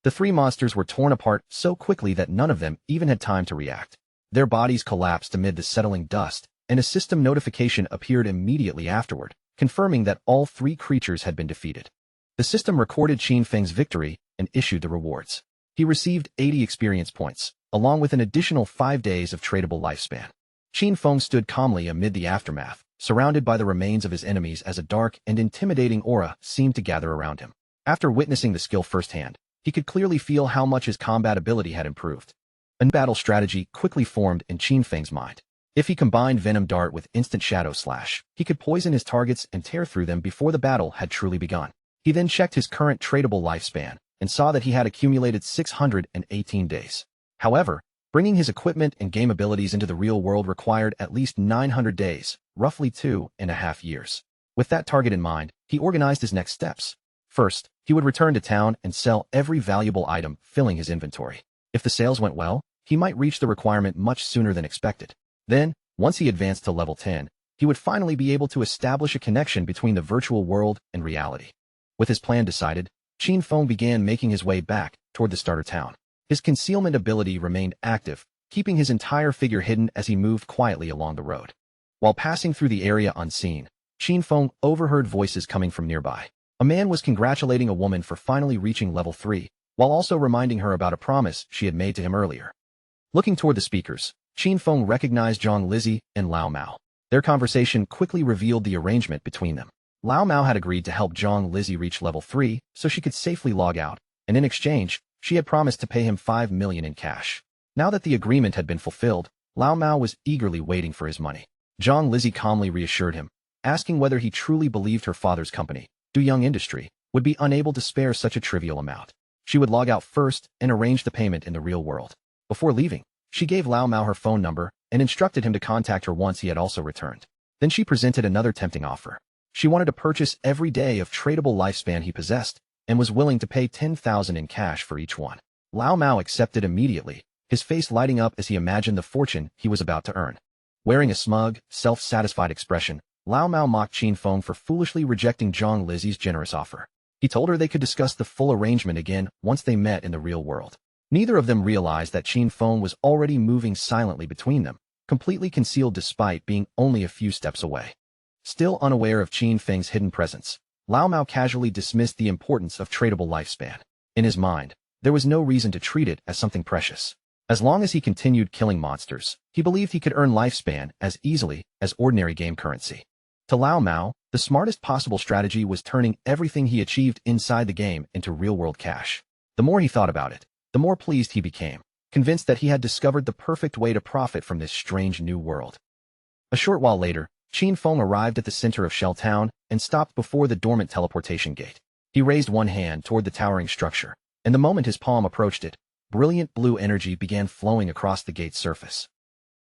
The 3 monsters were torn apart so quickly that none of them even had time to react. Their bodies collapsed amid the settling dust, and a system notification appeared immediately afterward, confirming that all 3 creatures had been defeated. The system recorded Qin Feng's victory and issued the rewards. He received 80 experience points, along with an additional 5 days of tradable lifespan. Qin Feng stood calmly amid the aftermath, surrounded by the remains of his enemies as a dark and intimidating aura seemed to gather around him. After witnessing the skill firsthand, he could clearly feel how much his combat ability had improved. A battle strategy quickly formed in Qin Feng's mind. If he combined Venom Dart with Instant Shadow Slash, he could poison his targets and tear through them before the battle had truly begun. He then checked his current tradable lifespan and saw that he had accumulated 618 days. However, bringing his equipment and game abilities into the real world required at least 900 days, roughly 2.5 years. With that target in mind, he organized his next steps. First, he would return to town and sell every valuable item, filling his inventory. If the sales went well, he might reach the requirement much sooner than expected. Then, Once he advanced to level 10, he would finally be able to establish a connection between the virtual world and reality. With his plan decided, Qin Feng began making his way back toward the starter town. His concealment ability remained active, keeping his entire figure hidden as he moved quietly along the road. While passing through the area unseen, Qin Feng overheard voices coming from nearby. A man was congratulating a woman for finally reaching level 3, while also reminding her about a promise she had made to him earlier. Looking toward the speakers, Qin Feng recognized Zhang Lizzie and Lao Mao. Their conversation quickly revealed the arrangement between them. Lao Mao had agreed to help Zhang Lizzie reach level 3 so she could safely log out, and in exchange, she had promised to pay him 5 million in cash. Now that the agreement had been fulfilled, Lao Mao was eagerly waiting for his money. Zhang Lizzie calmly reassured him, asking whether he truly believed her father's company, Young Industry, would be unable to spare such a trivial amount. She would log out first and arrange the payment in the real world. Before leaving, she gave Lao Mao her phone number and instructed him to contact her once he had also returned. Then she presented another tempting offer. She wanted to purchase every day of tradable lifespan he possessed and was willing to pay 10,000 in cash for each one. Lao Mao accepted immediately, his face lighting up as he imagined the fortune he was about to earn. Wearing a smug, self-satisfied expression, Lao Mao mocked Qin Feng for foolishly rejecting Zhang Lizzie's generous offer. He told her they could discuss the full arrangement again once they met in the real world. Neither of them realized that Qin Feng was already moving silently between them, completely concealed despite being only a few steps away. Still unaware of Qin Feng's hidden presence, Lao Mao casually dismissed the importance of tradable lifespan. In his mind, there was no reason to treat it as something precious. As long as he continued killing monsters, he believed he could earn lifespan as easily as ordinary game currency. To Lao Mao, the smartest possible strategy was turning everything he achieved inside the game into real-world cash. The more he thought about it, the more pleased he became, convinced that he had discovered the perfect way to profit from this strange new world. A short while later, Qin Feng arrived at the center of Shell Town and stopped before the dormant teleportation gate. He raised one hand toward the towering structure, and the moment his palm approached it, brilliant blue energy began flowing across the gate's surface.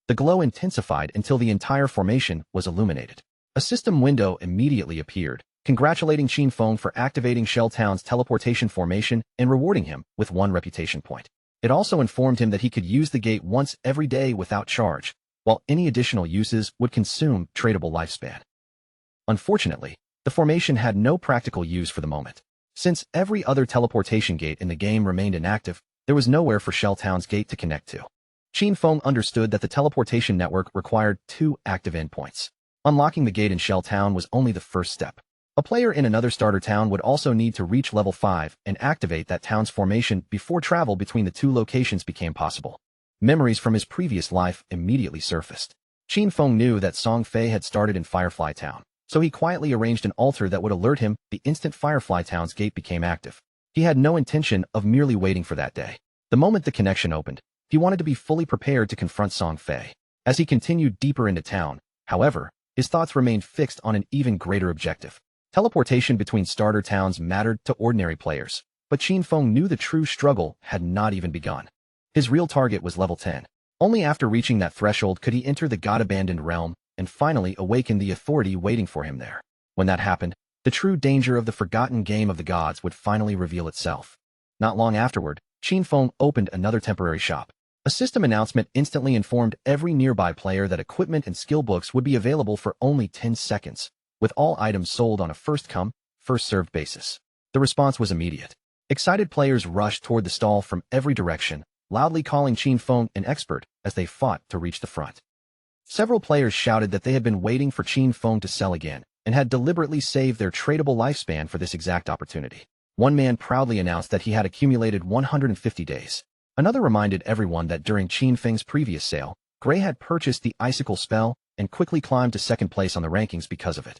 The glow intensified until the entire formation was illuminated. A system window immediately appeared, congratulating Qin Feng for activating Shell Town's teleportation formation and rewarding him with 1 reputation point. It also informed him that he could use the gate once every day without charge, while any additional uses would consume tradable lifespan. Unfortunately, the formation had no practical use for the moment. Since every other teleportation gate in the game remained inactive, there was nowhere for Shell Town's gate to connect to. Qin Feng understood that the teleportation network required 2 active endpoints. Unlocking the gate in Shell Town was only the first step. A player in another starter town would also need to reach level 5 and activate that town's formation before travel between the 2 locations became possible. Memories from his previous life immediately surfaced. Qin Feng knew that Song Fei had started in Firefly Town, so he quietly arranged an altar that would alert him the instant Firefly Town's gate became active. He had no intention of merely waiting for that day. The moment the connection opened, he wanted to be fully prepared to confront Song Fei. As he continued deeper into town, however, his thoughts remained fixed on an even greater objective. Teleportation between starter towns mattered to ordinary players, but Qin Feng knew the true struggle had not even begun. His real target was level 10. Only after reaching that threshold could he enter the god-abandoned realm and finally awaken the authority waiting for him there. When that happened, the true danger of the forgotten game of the gods would finally reveal itself. Not long afterward, Qin Feng opened another temporary shop. A system announcement instantly informed every nearby player that equipment and skill books would be available for only 10 seconds, with all items sold on a first-come, first-served basis. The response was immediate. Excited players rushed toward the stall from every direction, loudly calling Qin Feng an expert as they fought to reach the front. Several players shouted that they had been waiting for Qin Feng to sell again and had deliberately saved their tradable lifespan for this exact opportunity. One man proudly announced that he had accumulated 150 days. Another reminded everyone that during Qin Feng's previous sale, Gray had purchased the Icicle spell and quickly climbed to second place on the rankings because of it.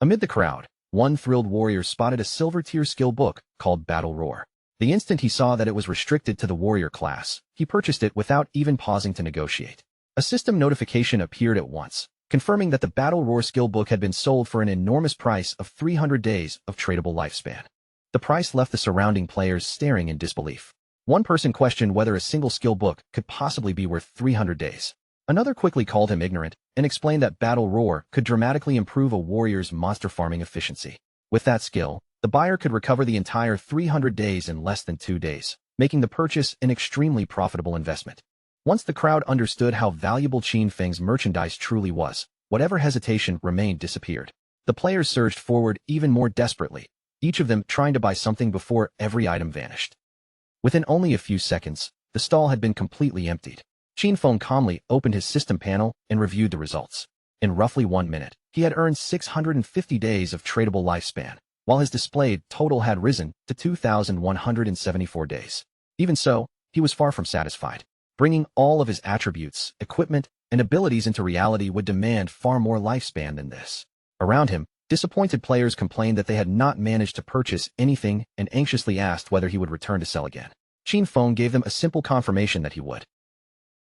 Amid the crowd, one thrilled warrior spotted a silver-tier skill book called Battle Roar. The instant he saw that it was restricted to the warrior class, he purchased it without even pausing to negotiate. A system notification appeared at once, confirming that the Battle Roar skill book had been sold for an enormous price of 300 days of tradable lifespan. The price left the surrounding players staring in disbelief. One person questioned whether a single skill book could possibly be worth 300 days. Another quickly called him ignorant and explained that Battle Roar could dramatically improve a warrior's monster farming efficiency. With that skill, the buyer could recover the entire 300 days in less than 2 days, making the purchase an extremely profitable investment. Once the crowd understood how valuable Qin Feng's merchandise truly was, whatever hesitation remained disappeared. The players surged forward even more desperately, each of them trying to buy something before every item vanished. Within only a few seconds, the stall had been completely emptied. Qin Feng calmly opened his system panel and reviewed the results. In roughly 1 minute, he had earned 650 days of tradable lifespan, while his displayed total had risen to 2,174 days. Even so, he was far from satisfied. Bringing all of his attributes, equipment, and abilities into reality would demand far more lifespan than this. Around him, disappointed players complained that they had not managed to purchase anything and anxiously asked whether he would return to sell again. Qin Feng gave them a simple confirmation that he would.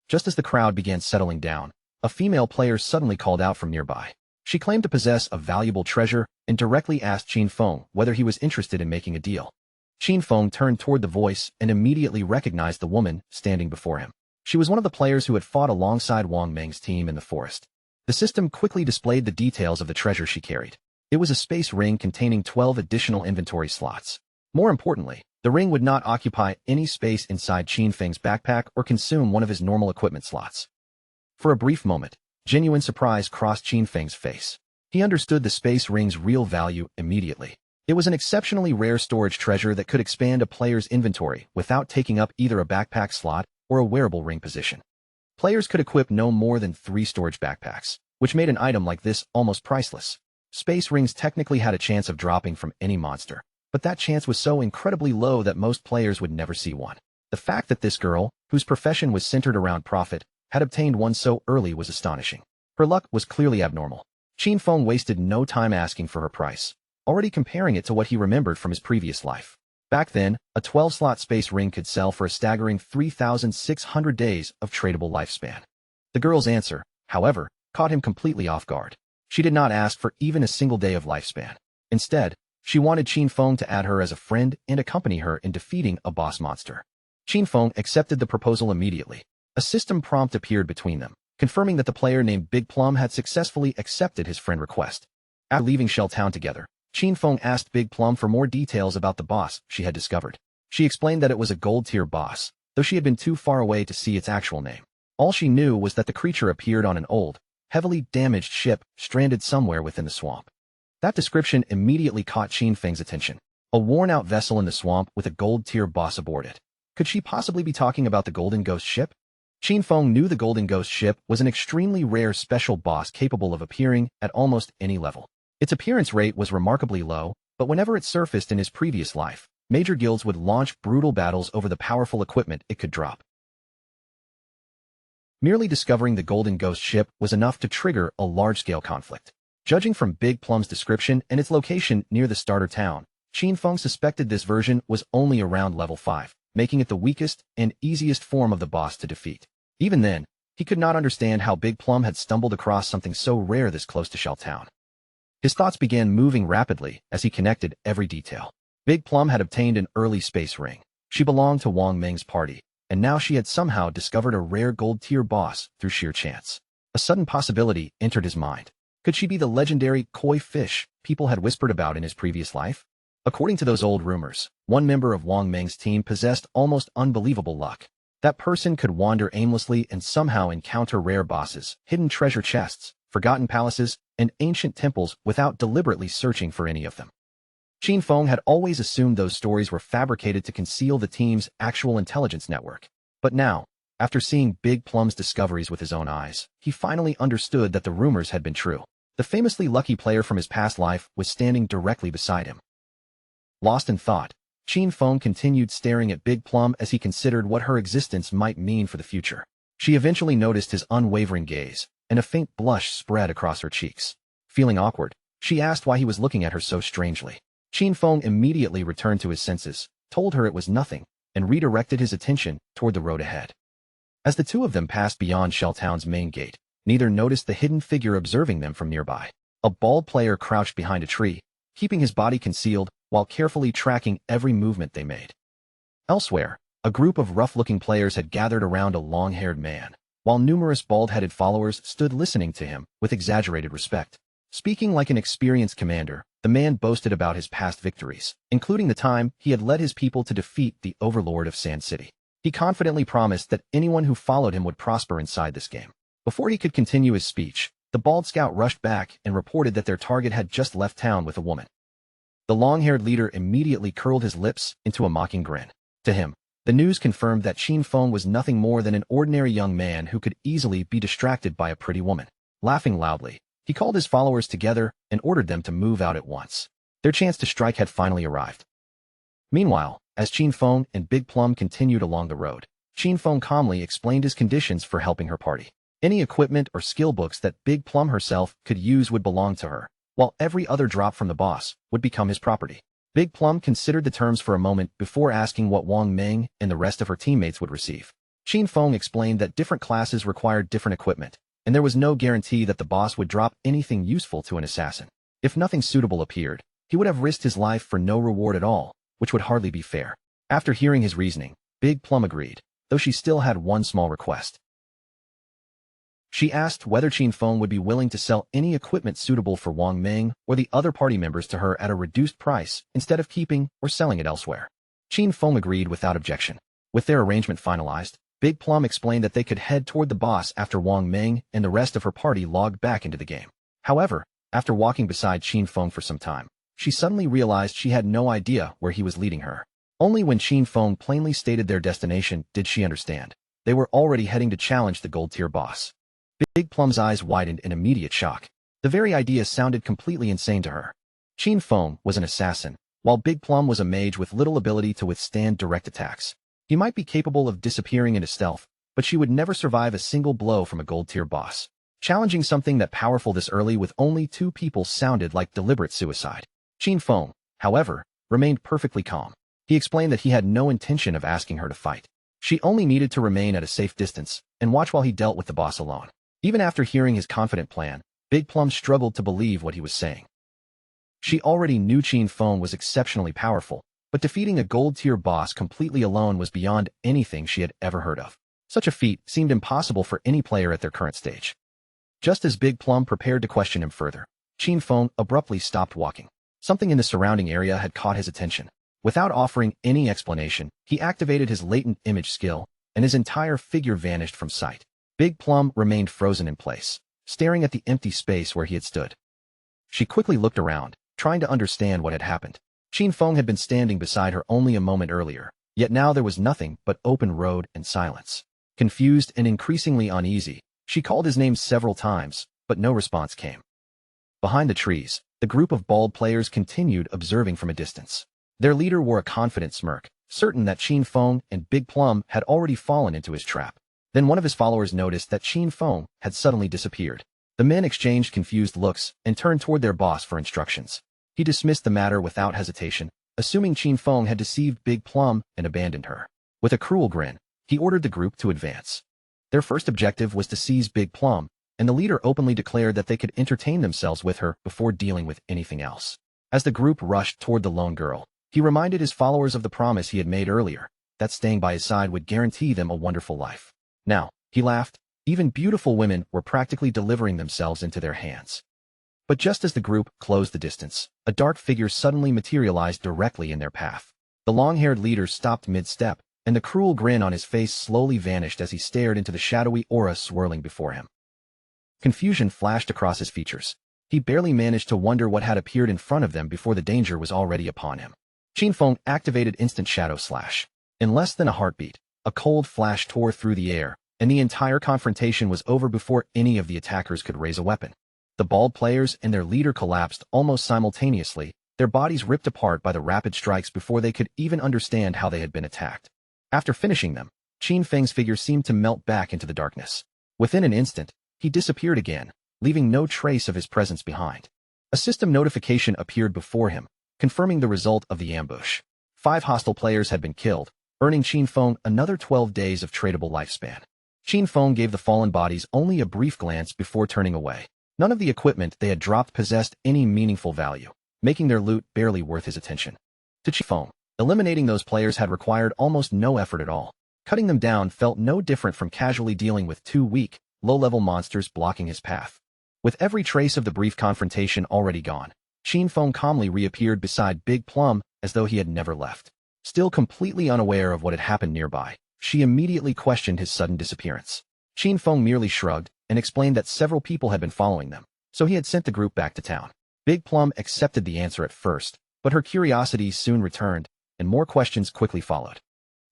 Just as the crowd began settling down, a female player suddenly called out from nearby. She claimed to possess a valuable treasure and directly asked Qin Feng whether he was interested in making a deal. Qin Feng turned toward the voice and immediately recognized the woman standing before him. She was one of the players who had fought alongside Wang Meng's team in the forest. The system quickly displayed the details of the treasure she carried. It was a space ring containing 12 additional inventory slots. More importantly, the ring would not occupy any space inside Qin Feng's backpack or consume one of his normal equipment slots. For a brief moment, genuine surprise crossed Qin Feng's face. He understood the space ring's real value immediately. It was an exceptionally rare storage treasure that could expand a player's inventory without taking up either a backpack slot or a wearable ring position. Players could equip no more than 3 storage backpacks, which made an item like this almost priceless. Space rings technically had a chance of dropping from any monster, but that chance was so incredibly low that most players would never see one. The fact that this girl, whose profession was centered around profit, had obtained one so early was astonishing. Her luck was clearly abnormal. Qin Feng wasted no time asking for her price, already comparing it to what he remembered from his previous life. Back then, a 12-slot space ring could sell for a staggering 3,600 days of tradable lifespan. The girl's answer, however, caught him completely off guard. She did not ask for even a single day of lifespan. Instead, she wanted Qin Feng to add her as a friend and accompany her in defeating a boss monster. Qin Feng accepted the proposal immediately. A system prompt appeared between them, confirming that the player named Big Plum had successfully accepted his friend request. After leaving Shell Town together, Qin Feng asked Big Plum for more details about the boss she had discovered. She explained that it was a gold-tier boss, though she had been too far away to see its actual name. All she knew was that the creature appeared on an old, heavily damaged ship stranded somewhere within the swamp. That description immediately caught Qin Feng's attention. A worn-out vessel in the swamp with a gold-tier boss aboard it. Could she possibly be talking about the Golden Ghost ship? Qin Feng knew the Golden Ghost ship was an extremely rare special boss capable of appearing at almost any level. Its appearance rate was remarkably low, but whenever it surfaced in his previous life, major guilds would launch brutal battles over the powerful equipment it could drop. Merely discovering the Golden Ghost ship was enough to trigger a large-scale conflict. Judging from Big Plum's description and its location near the starter town, Qin Feng suspected this version was only around level 5, making it the weakest and easiest form of the boss to defeat. Even then, he could not understand how Big Plum had stumbled across something so rare this close to Shell Town. His thoughts began moving rapidly as he connected every detail. Big Plum had obtained an early space ring. She belonged to Wang Meng's party, and now she had somehow discovered a rare gold-tier boss through sheer chance. A sudden possibility entered his mind. Could she be the legendary koi fish people had whispered about in his previous life? According to those old rumors, one member of Wang Meng's team possessed almost unbelievable luck. That person could wander aimlessly and somehow encounter rare bosses, hidden treasure chests, forgotten palaces, and ancient temples without deliberately searching for any of them. Qin Feng had always assumed those stories were fabricated to conceal the team's actual intelligence network. But now, after seeing Big Plum's discoveries with his own eyes, he finally understood that the rumors had been true. The famously lucky player from his past life was standing directly beside him. Lost in thought, Qin Feng continued staring at Big Plum as he considered what her existence might mean for the future. She eventually noticed his unwavering gaze, and a faint blush spread across her cheeks. Feeling awkward, she asked why he was looking at her so strangely. Qin Feng immediately returned to his senses, told her it was nothing, and redirected his attention toward the road ahead. As the two of them passed beyond Shell Town's main gate, neither noticed the hidden figure observing them from nearby. A bald player crouched behind a tree, keeping his body concealed while carefully tracking every movement they made. Elsewhere, a group of rough-looking players had gathered around a long-haired man, while numerous bald-headed followers stood listening to him with exaggerated respect. Speaking like an experienced commander, the man boasted about his past victories, including the time he had led his people to defeat the overlord of Sand City. He confidently promised that anyone who followed him would prosper inside this game. Before he could continue his speech, the bald scout rushed back and reported that their target had just left town with a woman. The long-haired leader immediately curled his lips into a mocking grin. To him, the news confirmed that Qin Feng was nothing more than an ordinary young man who could easily be distracted by a pretty woman. Laughing loudly, he called his followers together and ordered them to move out at once. Their chance to strike had finally arrived. Meanwhile, as Qin Feng and Big Plum continued along the road, Qin Feng calmly explained his conditions for helping her party. Any equipment or skill books that Big Plum herself could use would belong to her, while every other drop from the boss would become his property. Big Plum considered the terms for a moment before asking what Wang Meng and the rest of her teammates would receive. Qin Feng explained that different classes required different equipment, and there was no guarantee that the boss would drop anything useful to an assassin. If nothing suitable appeared, he would have risked his life for no reward at all, which would hardly be fair. After hearing his reasoning, Big Plum agreed, though she still had one small request. She asked whether Qin Feng would be willing to sell any equipment suitable for Wang Meng or the other party members to her at a reduced price instead of keeping or selling it elsewhere. Qin Feng agreed without objection. With their arrangement finalized, Big Plum explained that they could head toward the boss after Wang Meng and the rest of her party logged back into the game. However, after walking beside Qin Feng for some time, she suddenly realized she had no idea where he was leading her. Only when Qin Feng plainly stated their destination did she understand. They were already heading to challenge the gold-tier boss. Big Plum's eyes widened in immediate shock. The very idea sounded completely insane to her. Qin Feng was an assassin, while Big Plum was a mage with little ability to withstand direct attacks. He might be capable of disappearing into stealth, but she would never survive a single blow from a gold-tier boss. Challenging something that powerful this early with only 2 people sounded like deliberate suicide. Qin Feng, however, remained perfectly calm. He explained that he had no intention of asking her to fight. She only needed to remain at a safe distance and watch while he dealt with the boss alone. Even after hearing his confident plan, Big Plum struggled to believe what he was saying. She already knew Qin Feng was exceptionally powerful, but defeating a gold-tier boss completely alone was beyond anything she had ever heard of. Such a feat seemed impossible for any player at their current stage. Just as Big Plum prepared to question him further, Qin Feng abruptly stopped walking. Something in the surrounding area had caught his attention. Without offering any explanation, he activated his latent image skill, and his entire figure vanished from sight. Big Plum remained frozen in place, staring at the empty space where he had stood. She quickly looked around, trying to understand what had happened. Qin Feng had been standing beside her only a moment earlier, yet now there was nothing but open road and silence. Confused and increasingly uneasy, she called his name several times, but no response came. Behind the trees, the group of bald players continued observing from a distance. Their leader wore a confident smirk, certain that Qin Feng and Big Plum had already fallen into his trap. Then one of his followers noticed that Qin Feng had suddenly disappeared. The men exchanged confused looks and turned toward their boss for instructions. He dismissed the matter without hesitation, assuming Qin Feng had deceived Big Plum and abandoned her. With a cruel grin, he ordered the group to advance. Their first objective was to seize Big Plum, and the leader openly declared that they could entertain themselves with her before dealing with anything else. As the group rushed toward the lone girl, he reminded his followers of the promise he had made earlier, that staying by his side would guarantee them a wonderful life. Now, he laughed, even beautiful women were practically delivering themselves into their hands. But just as the group closed the distance, a dark figure suddenly materialized directly in their path. The long-haired leader stopped mid-step, and the cruel grin on his face slowly vanished as he stared into the shadowy aura swirling before him. Confusion flashed across his features. He barely managed to wonder what had appeared in front of them before the danger was already upon him. Qin Feng activated Instant Shadow Slash. In less than a heartbeat, a cold flash tore through the air, and the entire confrontation was over before any of the attackers could raise a weapon. The bald players and their leader collapsed almost simultaneously, their bodies ripped apart by the rapid strikes before they could even understand how they had been attacked. After finishing them, Qin Feng's figure seemed to melt back into the darkness. Within an instant, he disappeared again, leaving no trace of his presence behind. A system notification appeared before him, confirming the result of the ambush. 5 hostile players had been killed, earning Qin Feng another 12 days of tradable lifespan. Qin Feng gave the fallen bodies only a brief glance before turning away. None of the equipment they had dropped possessed any meaningful value, making their loot barely worth his attention. To Qin Feng, eliminating those players had required almost no effort at all. Cutting them down felt no different from casually dealing with 2 weak, low-level monsters blocking his path. With every trace of the brief confrontation already gone, Qin Feng calmly reappeared beside Big Plum as though he had never left. Still completely unaware of what had happened nearby, She immediately questioned his sudden disappearance. Qin Feng merely shrugged and explained that several people had been following them, so he had sent the group back to town. Big Plum accepted the answer at first, but her curiosity soon returned, and more questions quickly followed.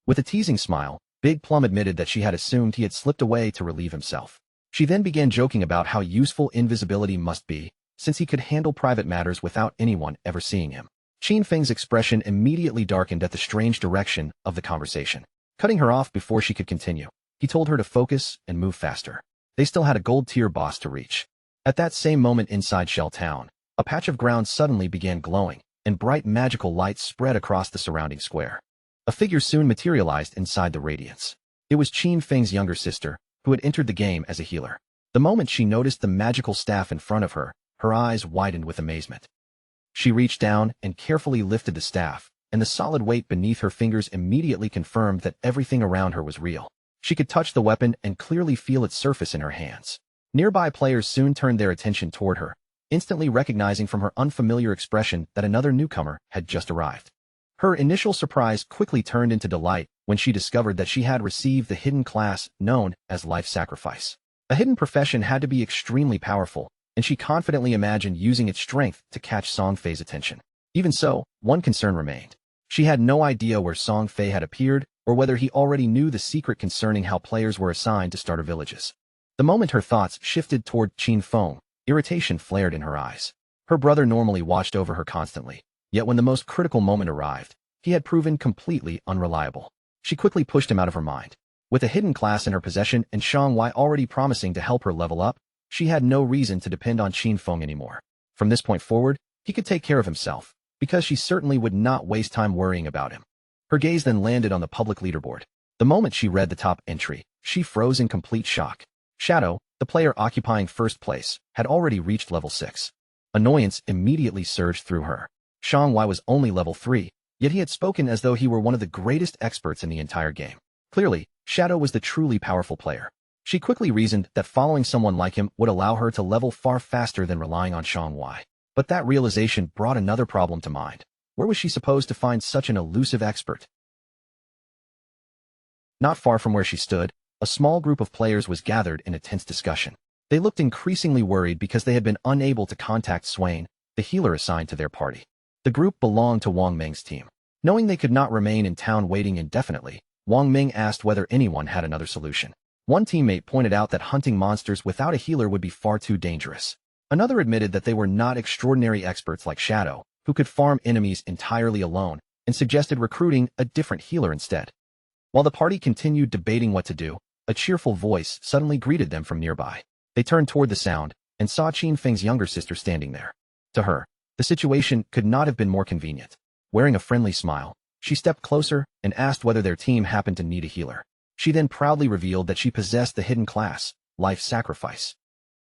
With a teasing smile, Big Plum admitted that she had assumed he had slipped away to relieve himself. She then began joking about how useful invisibility must be, since he could handle private matters without anyone ever seeing him. Qin Feng's expression immediately darkened at the strange direction of the conversation. Cutting her off before she could continue, he told her to focus and move faster. They still had a gold-tier boss to reach. At that same moment inside Shell Town, a patch of ground suddenly began glowing, and bright magical lights spread across the surrounding square. A figure soon materialized inside the radiance. It was Qin Feng's younger sister, who had entered the game as a healer. The moment she noticed the magical staff in front of her, her eyes widened with amazement. She reached down and carefully lifted the staff, and the solid weight beneath her fingers immediately confirmed that everything around her was real. She could touch the weapon and clearly feel its surface in her hands. Nearby players soon turned their attention toward her, instantly recognizing from her unfamiliar expression that another newcomer had just arrived. Her initial surprise quickly turned into delight when she discovered that she had received the hidden class known as life sacrifice. A hidden profession had to be extremely powerful, and she confidently imagined using its strength to catch Song Fei's attention. Even so, one concern remained. She had no idea where Song Fei had appeared, or whether he already knew the secret concerning how players were assigned to starter villages. The moment her thoughts shifted toward Qin Feng, irritation flared in her eyes. Her brother normally watched over her constantly, yet when the most critical moment arrived, he had proven completely unreliable. She quickly pushed him out of her mind. With a hidden class in her possession and Shang Wei already promising to help her level up, she had no reason to depend on Qin Feng anymore. From this point forward, he could take care of himself, because she certainly would not waste time worrying about him. Her gaze then landed on the public leaderboard. The moment she read the top entry, she froze in complete shock. Shadow, the player occupying first place, had already reached level 6. Annoyance immediately surged through her. Shang Wei was only level 3, yet he had spoken as though he were one of the greatest experts in the entire game. Clearly, Shadow was the truly powerful player. She quickly reasoned that following someone like him would allow her to level far faster than relying on Shang Wei. But that realization brought another problem to mind. Where was she supposed to find such an elusive expert? Not far from where she stood, a small group of players was gathered in a tense discussion. They looked increasingly worried because they had been unable to contact Swain, the healer assigned to their party. The group belonged to Wang Ming's team. Knowing they could not remain in town waiting indefinitely, Wang Ming asked whether anyone had another solution. One teammate pointed out that hunting monsters without a healer would be far too dangerous. Another admitted that they were not extraordinary experts like Shadow, who could farm enemies entirely alone, and suggested recruiting a different healer instead. While the party continued debating what to do, a cheerful voice suddenly greeted them from nearby. They turned toward the sound, and saw Qin Feng's younger sister standing there. To her, the situation could not have been more convenient. Wearing a friendly smile, she stepped closer and asked whether their team happened to need a healer. She then proudly revealed that she possessed the hidden class, Life Sacrifice.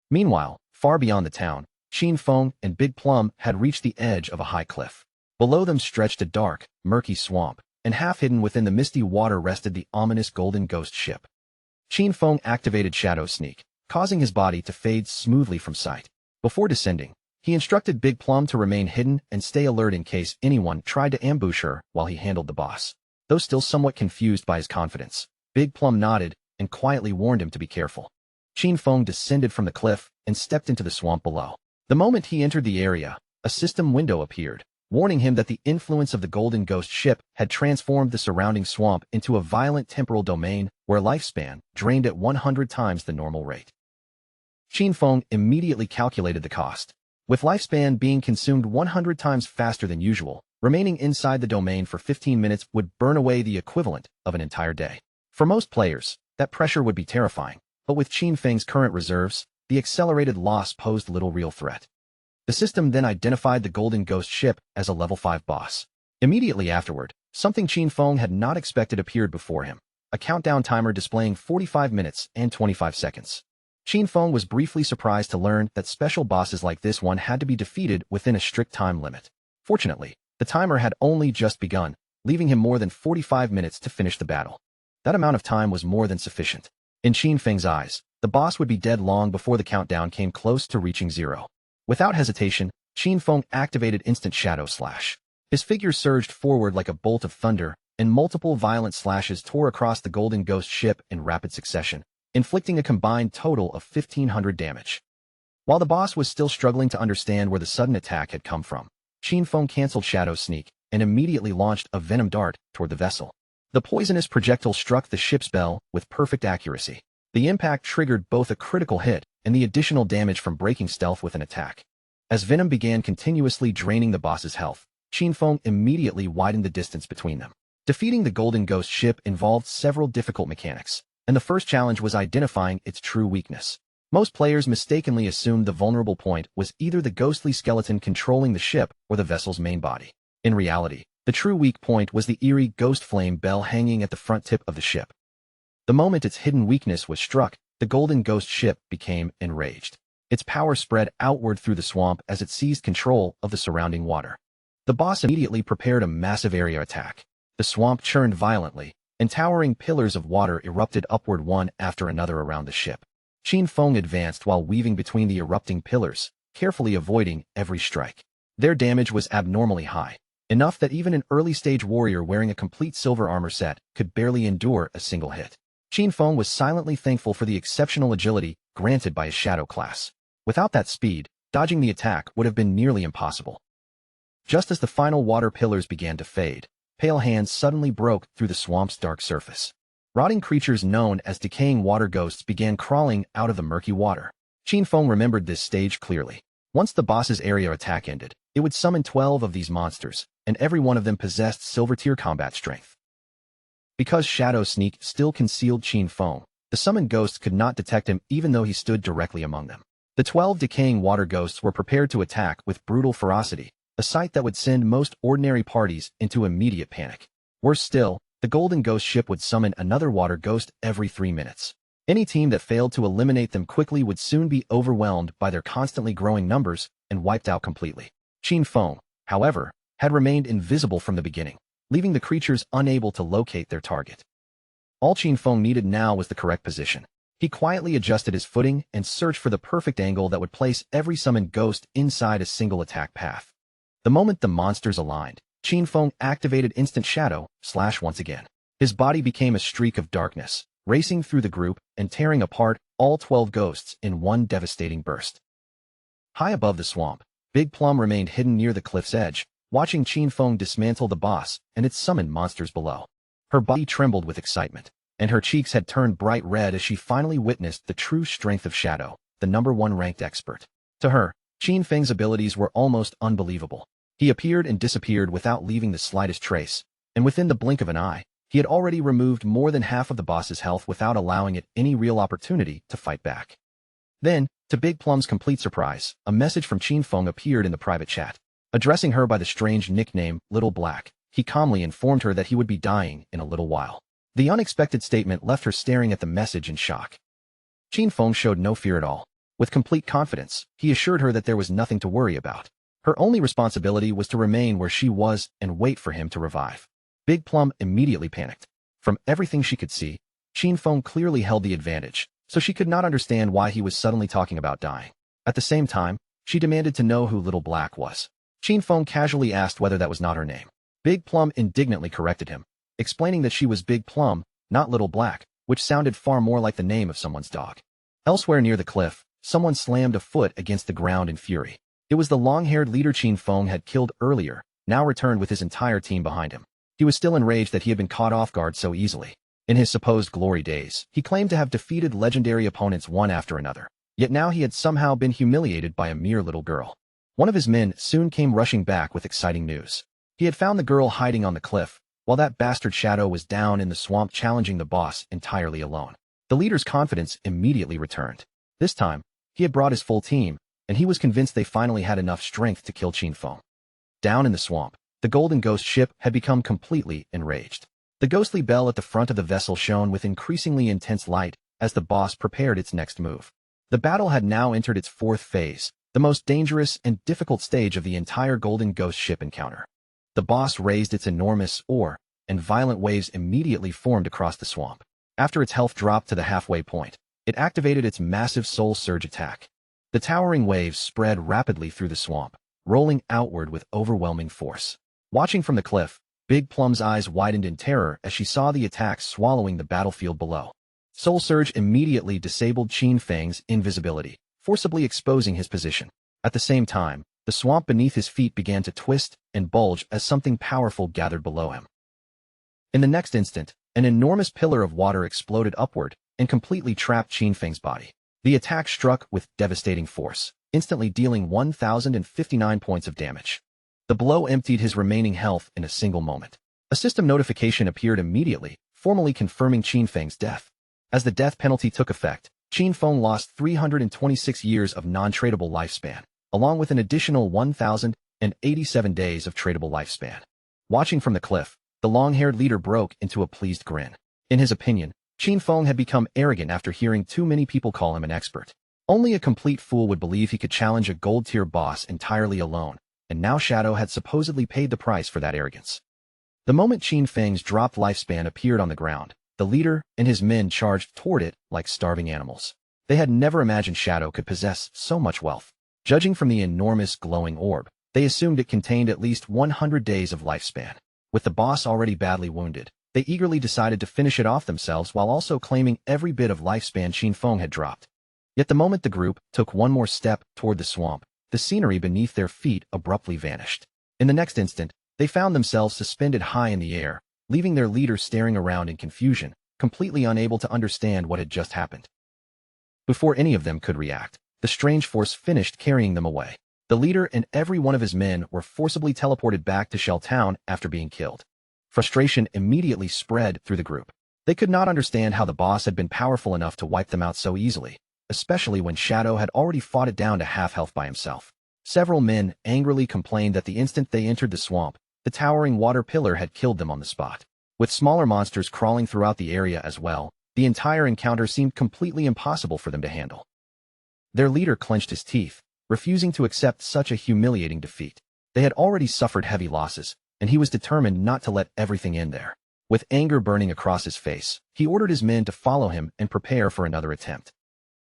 Meanwhile, far beyond the town, Qin Feng and Big Plum had reached the edge of a high cliff. Below them stretched a dark, murky swamp, and half hidden within the misty water rested the ominous golden ghost ship. Qin Feng activated Shadow Sneak, causing his body to fade smoothly from sight. Before descending, he instructed Big Plum to remain hidden and stay alert in case anyone tried to ambush her while he handled the boss. Though still somewhat confused by his confidence, Big Plum nodded and quietly warned him to be careful. Qin Feng descended from the cliff and stepped into the swamp below. The moment he entered the area, a system window appeared, warning him that the influence of the golden ghost ship had transformed the surrounding swamp into a violent temporal domain where lifespan drained at 100 times the normal rate. Qin Feng immediately calculated the cost. With lifespan being consumed 100 times faster than usual, remaining inside the domain for 15 minutes would burn away the equivalent of an entire day. For most players, that pressure would be terrifying, but with Qin Feng's current reserves, the accelerated loss posed little real threat. The system then identified the golden ghost ship as a level 5 boss. Immediately afterward, something Qin Feng had not expected appeared before him, a countdown timer displaying 45 minutes and 25 seconds. Qin Feng was briefly surprised to learn that special bosses like this one had to be defeated within a strict time limit. Fortunately, the timer had only just begun, leaving him more than 45 minutes to finish the battle. That amount of time was more than sufficient. In Qin Feng's eyes, the boss would be dead long before the countdown came close to reaching 0. Without hesitation, Qin Feng activated Instant Shadow Slash. His figure surged forward like a bolt of thunder, and multiple violent slashes tore across the Golden Ghost ship in rapid succession, inflicting a combined total of 1,500 damage. While the boss was still struggling to understand where the sudden attack had come from, Qin Feng canceled Shadow's sneak and immediately launched a venom dart toward the vessel. The poisonous projectile struck the ship's bell with perfect accuracy. The impact triggered both a critical hit and the additional damage from breaking stealth with an attack. As venom began continuously draining the boss's health, Qin Feng immediately widened the distance between them. Defeating the Golden Ghost ship involved several difficult mechanics, and the first challenge was identifying its true weakness. Most players mistakenly assumed the vulnerable point was either the ghostly skeleton controlling the ship or the vessel's main body. In reality, the true weak point was the eerie ghost flame bell hanging at the front tip of the ship. The moment its hidden weakness was struck, the Golden Ghost ship became enraged. Its power spread outward through the swamp as it seized control of the surrounding water. The boss immediately prepared a massive area attack. The swamp churned violently, and towering pillars of water erupted upward one after another around the ship. Qin Feng advanced while weaving between the erupting pillars, carefully avoiding every strike. Their damage was abnormally high, enough that even an early-stage warrior wearing a complete silver armor set could barely endure a single hit. Qin Feng was silently thankful for the exceptional agility granted by his Shadow class. Without that speed, dodging the attack would have been nearly impossible. Just as the final water pillars began to fade, pale hands suddenly broke through the swamp's dark surface. Rotting creatures known as decaying water ghosts began crawling out of the murky water. Qin Feng remembered this stage clearly. Once the boss's area attack ended, it would summon 12 of these monsters, and every one of them possessed silver-tier combat strength. Because Shadow Sneak still concealed Qin Feng, the summoned ghosts could not detect him even though he stood directly among them. The 12 decaying water ghosts were prepared to attack with brutal ferocity, a sight that would send most ordinary parties into immediate panic. Worse still, the Golden Ghost ship would summon another water ghost every 3 minutes. Any team that failed to eliminate them quickly would soon be overwhelmed by their constantly growing numbers and wiped out completely. Qin Feng, however, had remained invisible from the beginning, leaving the creatures unable to locate their target. All Qin Feng needed now was the correct position. He quietly adjusted his footing and searched for the perfect angle that would place every summoned ghost inside a single attack path. The moment the monsters aligned, Qin Feng activated Instant Shadow / once again. His body became a streak of darkness, racing through the group and tearing apart all 12 ghosts in one devastating burst. High above the swamp, Big Plum remained hidden near the cliff's edge, watching Qin Feng dismantle the boss and its summoned monsters below. Her body trembled with excitement, and her cheeks had turned bright red as she finally witnessed the true strength of Shadow, the #1 ranked expert. To her, Qin Feng's abilities were almost unbelievable. He appeared and disappeared without leaving the slightest trace, and within the blink of an eye, he had already removed more than half of the boss's health without allowing it any real opportunity to fight back. Then, to Big Plum's complete surprise, a message from Qin Feng appeared in the private chat. Addressing her by the strange nickname Little Black, he calmly informed her that he would be dying in a little while. The unexpected statement left her staring at the message in shock. Qin Feng showed no fear at all. With complete confidence, he assured her that there was nothing to worry about. Her only responsibility was to remain where she was and wait for him to revive. Big Plum immediately panicked. From everything she could see, Qin Feng clearly held the advantage, so she could not understand why he was suddenly talking about dying. At the same time, she demanded to know who Little Black was. Qin Feng casually asked whether that was not her name. Big Plum indignantly corrected him, explaining that she was Big Plum, not Little Black, which sounded far more like the name of someone's dog. Elsewhere near the cliff, someone slammed a foot against the ground in fury. It was the long-haired leader Qin Feng had killed earlier, now returned with his entire team behind him. He was still enraged that he had been caught off guard so easily. In his supposed glory days, he claimed to have defeated legendary opponents one after another. Yet now he had somehow been humiliated by a mere little girl. One of his men soon came rushing back with exciting news. He had found the girl hiding on the cliff, while that bastard Shadow was down in the swamp challenging the boss entirely alone. The leader's confidence immediately returned. This time, he had brought his full team, and he was convinced they finally had enough strength to kill Qin Feng. Down in the swamp, the Golden Ghost ship had become completely enraged. The ghostly bell at the front of the vessel shone with increasingly intense light as the boss prepared its next move. The battle had now entered its fourth phase, the most dangerous and difficult stage of the entire Golden Ghost ship encounter. The boss raised its enormous oar, and violent waves immediately formed across the swamp. After its health dropped to the halfway point, it activated its massive soul surge attack. The towering waves spread rapidly through the swamp, rolling outward with overwhelming force. Watching from the cliff, Big Plum's eyes widened in terror as she saw the attack swallowing the battlefield below. Soul Surge immediately disabled Qin Feng's invisibility, forcibly exposing his position. At the same time, the swamp beneath his feet began to twist and bulge as something powerful gathered below him. In the next instant, an enormous pillar of water exploded upward and completely trapped Qin Feng's body. The attack struck with devastating force, instantly dealing 1,059 points of damage. The blow emptied his remaining health in a single moment. A system notification appeared immediately, formally confirming Qin Feng's death. As the death penalty took effect, Qin Feng lost 326 years of non-tradable lifespan, along with an additional 1,087 days of tradable lifespan. Watching from the cliff, the long-haired leader broke into a pleased grin. In his opinion, Qin Feng had become arrogant after hearing too many people call him an expert. Only a complete fool would believe he could challenge a gold-tier boss entirely alone, and now Shadow had supposedly paid the price for that arrogance. The moment Qin Feng's dropped lifespan appeared on the ground, the leader and his men charged toward it like starving animals. They had never imagined Shadow could possess so much wealth. Judging from the enormous glowing orb, they assumed it contained at least 100 days of lifespan. With the boss already badly wounded, they eagerly decided to finish it off themselves while also claiming every bit of lifespan Qin Feng had dropped. Yet the moment the group took one more step toward the swamp, the scenery beneath their feet abruptly vanished. In the next instant, they found themselves suspended high in the air, leaving their leader staring around in confusion, completely unable to understand what had just happened. Before any of them could react, the strange force finished carrying them away. The leader and every one of his men were forcibly teleported back to Shell Town after being killed. Frustration immediately spread through the group. They could not understand how the boss had been powerful enough to wipe them out so easily, especially when Shadow had already fought it down to half health by himself. Several men angrily complained that the instant they entered the swamp, the towering water pillar had killed them on the spot. With smaller monsters crawling throughout the area as well, the entire encounter seemed completely impossible for them to handle. Their leader clenched his teeth, refusing to accept such a humiliating defeat. They had already suffered heavy losses, and he was determined not to let everything end there. With anger burning across his face, he ordered his men to follow him and prepare for another attempt.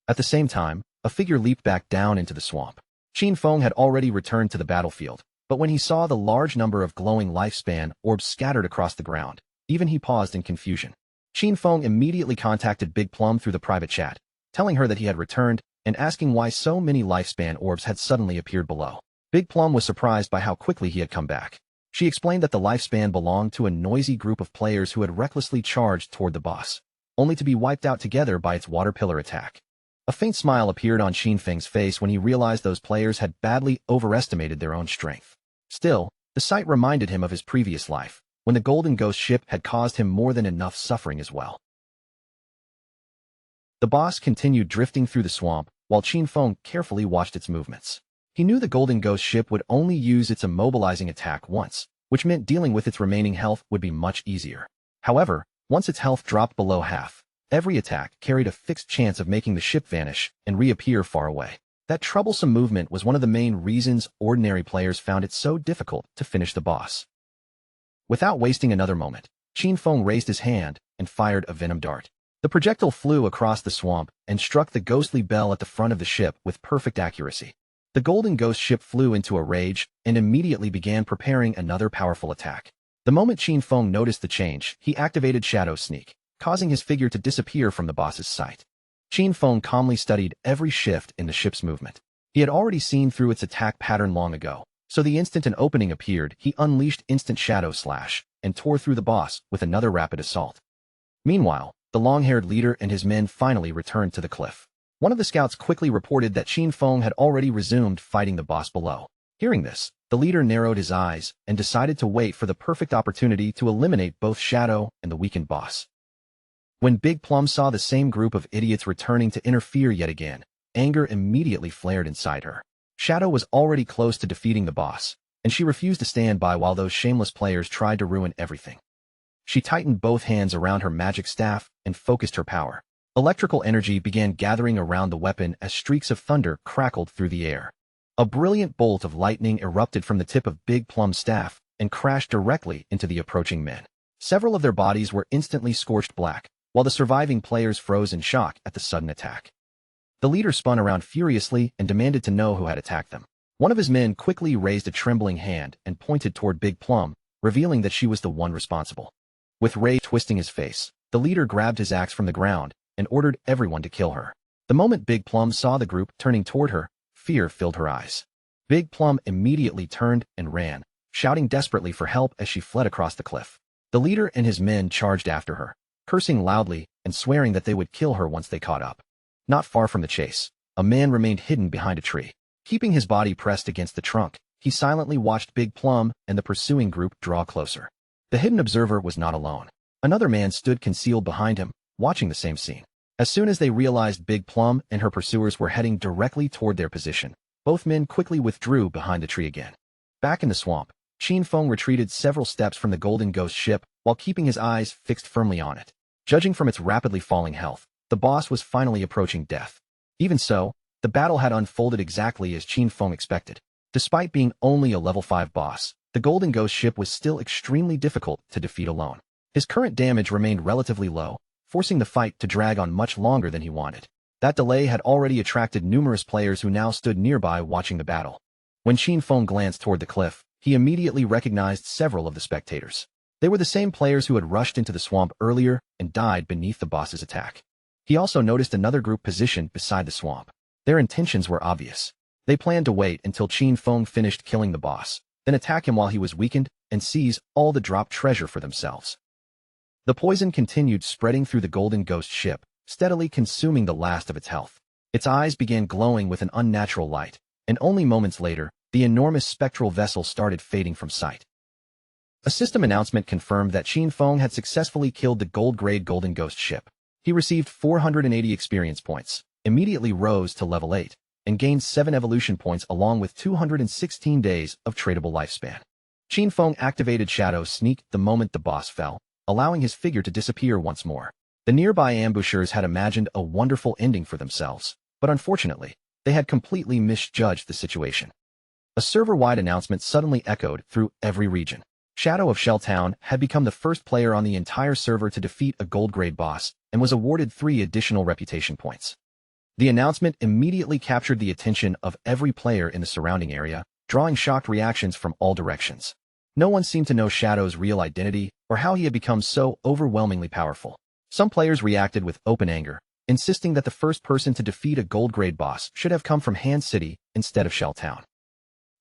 At the same time, a figure leaped back down into the swamp. Qin Feng had already returned to the battlefield, but when he saw the large number of glowing lifespan orbs scattered across the ground, even he paused in confusion. Qin Feng immediately contacted Big Plum through the private chat, telling her that he had returned and asking why so many lifespan orbs had suddenly appeared below. Big Plum was surprised by how quickly he had come back. She explained that the lifespan belonged to a noisy group of players who had recklessly charged toward the boss, only to be wiped out together by its water pillar attack. A faint smile appeared on Qin Feng's face when he realized those players had badly overestimated their own strength. Still, the sight reminded him of his previous life, when the Golden Ghost ship had caused him more than enough suffering as well. The boss continued drifting through the swamp, while Qin Feng carefully watched its movements. He knew the Golden Ghost ship would only use its immobilizing attack once, which meant dealing with its remaining health would be much easier. However, once its health dropped below half, every attack carried a fixed chance of making the ship vanish and reappear far away. That troublesome movement was one of the main reasons ordinary players found it so difficult to finish the boss. Without wasting another moment, Qin Feng raised his hand and fired a venom dart. The projectile flew across the swamp and struck the ghostly bell at the front of the ship with perfect accuracy. The Golden Ghost ship flew into a rage and immediately began preparing another powerful attack. The moment Qin Feng noticed the change, he activated Shadow Sneak, causing his figure to disappear from the boss's sight. Qin Feng calmly studied every shift in the ship's movement. He had already seen through its attack pattern long ago, so the instant an opening appeared, he unleashed instant Shadow Slash and tore through the boss with another rapid assault. Meanwhile, the long-haired leader and his men finally returned to the cliff. One of the scouts quickly reported that Qin Feng had already resumed fighting the boss below. Hearing this, the leader narrowed his eyes and decided to wait for the perfect opportunity to eliminate both Shadow and the weakened boss. When Big Plum saw the same group of idiots returning to interfere yet again, anger immediately flared inside her. Shadow was already close to defeating the boss, and she refused to stand by while those shameless players tried to ruin everything. She tightened both hands around her magic staff and focused her power. Electrical energy began gathering around the weapon as streaks of thunder crackled through the air. A brilliant bolt of lightning erupted from the tip of Big Plum's staff and crashed directly into the approaching men. Several of their bodies were instantly scorched black, while the surviving players froze in shock at the sudden attack. The leader spun around furiously and demanded to know who had attacked them. One of his men quickly raised a trembling hand and pointed toward Big Plum, revealing that she was the one responsible. With rage twisting his face, the leader grabbed his axe from the ground and ordered everyone to kill her. The moment Big Plum saw the group turning toward her, fear filled her eyes. Big Plum immediately turned and ran, shouting desperately for help as she fled across the cliff. The leader and his men charged after her, cursing loudly and swearing that they would kill her once they caught up. Not far from the chase, a man remained hidden behind a tree. Keeping his body pressed against the trunk, he silently watched Big Plum and the pursuing group draw closer. The hidden observer was not alone. Another man stood concealed behind him, watching the same scene. As soon as they realized Big Plum and her pursuers were heading directly toward their position, both men quickly withdrew behind the tree again. Back in the swamp, Qin Feng retreated several steps from the Golden Ghost ship while keeping his eyes fixed firmly on it. Judging from its rapidly falling health, the boss was finally approaching death. Even so, the battle had unfolded exactly as Qin Feng expected. Despite being only a level 5 boss, the Golden Ghost ship was still extremely difficult to defeat alone. His current damage remained relatively low, forcing the fight to drag on much longer than he wanted. That delay had already attracted numerous players who now stood nearby watching the battle. When Qin Feng glanced toward the cliff, he immediately recognized several of the spectators. They were the same players who had rushed into the swamp earlier and died beneath the boss's attack. He also noticed another group positioned beside the swamp. Their intentions were obvious. They planned to wait until Qin Feng finished killing the boss, then attack him while he was weakened and seize all the dropped treasure for themselves. The poison continued spreading through the Golden Ghost ship, steadily consuming the last of its health. Its eyes began glowing with an unnatural light, and only moments later, the enormous spectral vessel started fading from sight. A system announcement confirmed that Qin Feng had successfully killed the gold-grade Golden Ghost ship. He received 480 experience points, immediately rose to level 8, and gained 7 evolution points along with 216 days of tradable lifespan. Qin Feng activated Shadow Sneak the moment the boss fell, allowing his figure to disappear once more. The nearby ambushers had imagined a wonderful ending for themselves, but unfortunately, they had completely misjudged the situation. A server-wide announcement suddenly echoed through every region. Shadow of Shell Town had become the first player on the entire server to defeat a gold-grade boss and was awarded 3 additional reputation points. The announcement immediately captured the attention of every player in the surrounding area, drawing shocked reactions from all directions. No one seemed to know Shadow's real identity or how he had become so overwhelmingly powerful. Some players reacted with open anger, insisting that the first person to defeat a gold-grade boss should have come from Han City instead of Shell Town.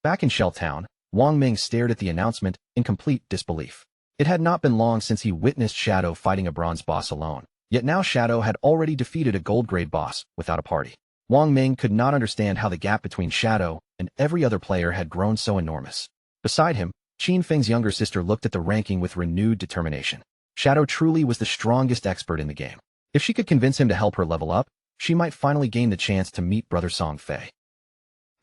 Back in Shell Town, Wang Ming stared at the announcement in complete disbelief. It had not been long since he witnessed Shadow fighting a bronze boss alone, yet now Shadow had already defeated a gold-grade boss without a party. Wang Ming could not understand how the gap between Shadow and every other player had grown so enormous. Beside him, Qin Feng's younger sister looked at the ranking with renewed determination. Shadow truly was the strongest expert in the game. If she could convince him to help her level up, she might finally gain the chance to meet Brother Song Fei.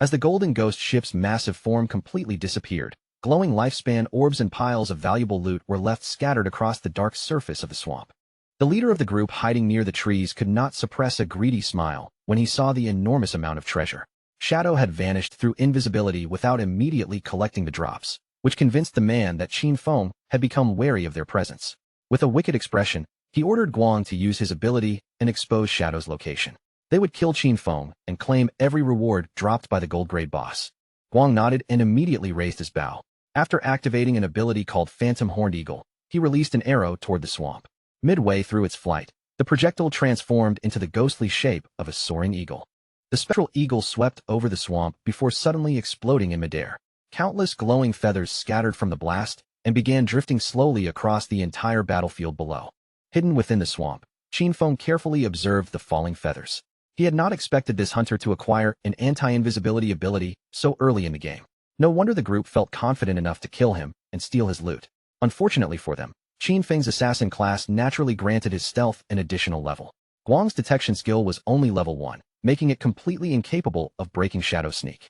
As the Golden Ghost ship's massive form completely disappeared, glowing lifespan orbs and piles of valuable loot were left scattered across the dark surface of the swamp. The leader of the group hiding near the trees could not suppress a greedy smile when he saw the enormous amount of treasure. Shadow had vanished through invisibility without immediately collecting the drops, which convinced the man that Qin Feng had become wary of their presence. With a wicked expression, he ordered Guang to use his ability and expose Shadow's location. They would kill Qin Feng and claim every reward dropped by the gold-grade boss. Guang nodded and immediately raised his bow. After activating an ability called Phantom Horned Eagle, he released an arrow toward the swamp. Midway through its flight, the projectile transformed into the ghostly shape of a soaring eagle. The spectral eagle swept over the swamp before suddenly exploding in midair. Countless glowing feathers scattered from the blast and began drifting slowly across the entire battlefield below. Hidden within the swamp, Qin Feng carefully observed the falling feathers. He had not expected this hunter to acquire an anti-invisibility ability so early in the game. No wonder the group felt confident enough to kill him and steal his loot. Unfortunately for them, Qin Feng's assassin class naturally granted his stealth an additional level. Guang's detection skill was only level 1, making it completely incapable of breaking Shadow Sneak.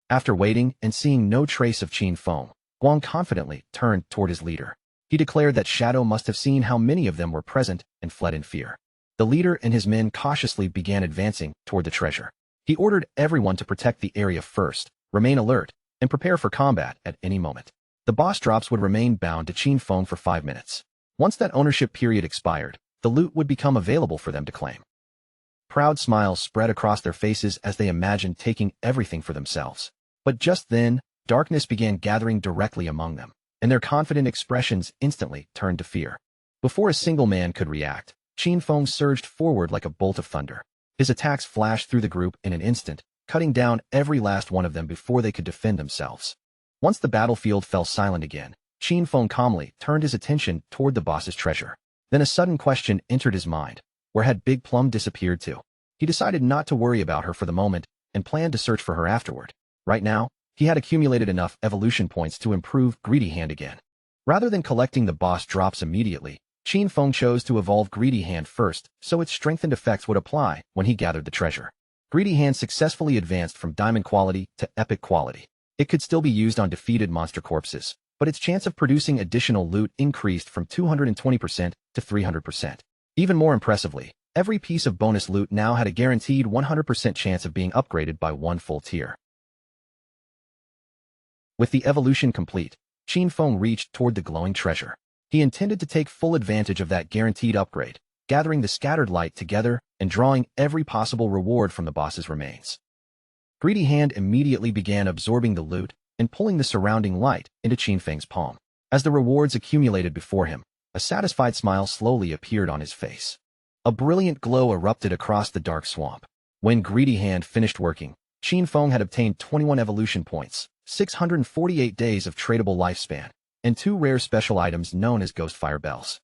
After waiting and seeing no trace of Qin Feng, Guang confidently turned toward his leader. He declared that Shadow must have seen how many of them were present and fled in fear. The leader and his men cautiously began advancing toward the treasure. He ordered everyone to protect the area first, remain alert, and prepare for combat at any moment. The boss drops would remain bound to Qin Feng for 5 minutes. Once that ownership period expired, the loot would become available for them to claim. Proud smiles spread across their faces as they imagined taking everything for themselves. But just then, Darkness began gathering directly among them, and their confident expressions instantly turned to fear. Before a single man could react, Qin Feng surged forward like a bolt of thunder. His attacks flashed through the group in an instant, cutting down every last one of them before they could defend themselves. Once the battlefield fell silent again, Qin Feng calmly turned his attention toward the boss's treasure. Then a sudden question entered his mind. Where had Big Plum disappeared to? He decided not to worry about her for the moment and planned to search for her afterward. Right now, he had accumulated enough evolution points to improve Greedy Hand again. Rather than collecting the boss drops immediately, Qin Feng chose to evolve Greedy Hand first, so its strengthened effects would apply when he gathered the treasure. Greedy Hand successfully advanced from diamond quality to epic quality. It could still be used on defeated monster corpses, but its chance of producing additional loot increased from 220% to 300%. Even more impressively, every piece of bonus loot now had a guaranteed 100% chance of being upgraded by one full tier. With the evolution complete, Qin Feng reached toward the glowing treasure. He intended to take full advantage of that guaranteed upgrade, gathering the scattered light together and drawing every possible reward from the boss's remains. Greedy Hand immediately began absorbing the loot and pulling the surrounding light into Qin Feng's palm. As the rewards accumulated before him, a satisfied smile slowly appeared on his face. A brilliant glow erupted across the dark swamp. When Greedy Hand finished working, Qin Feng had obtained 21 evolution points, 648 days of tradable lifespan, and 2 rare special items known as Ghost Fire Bells.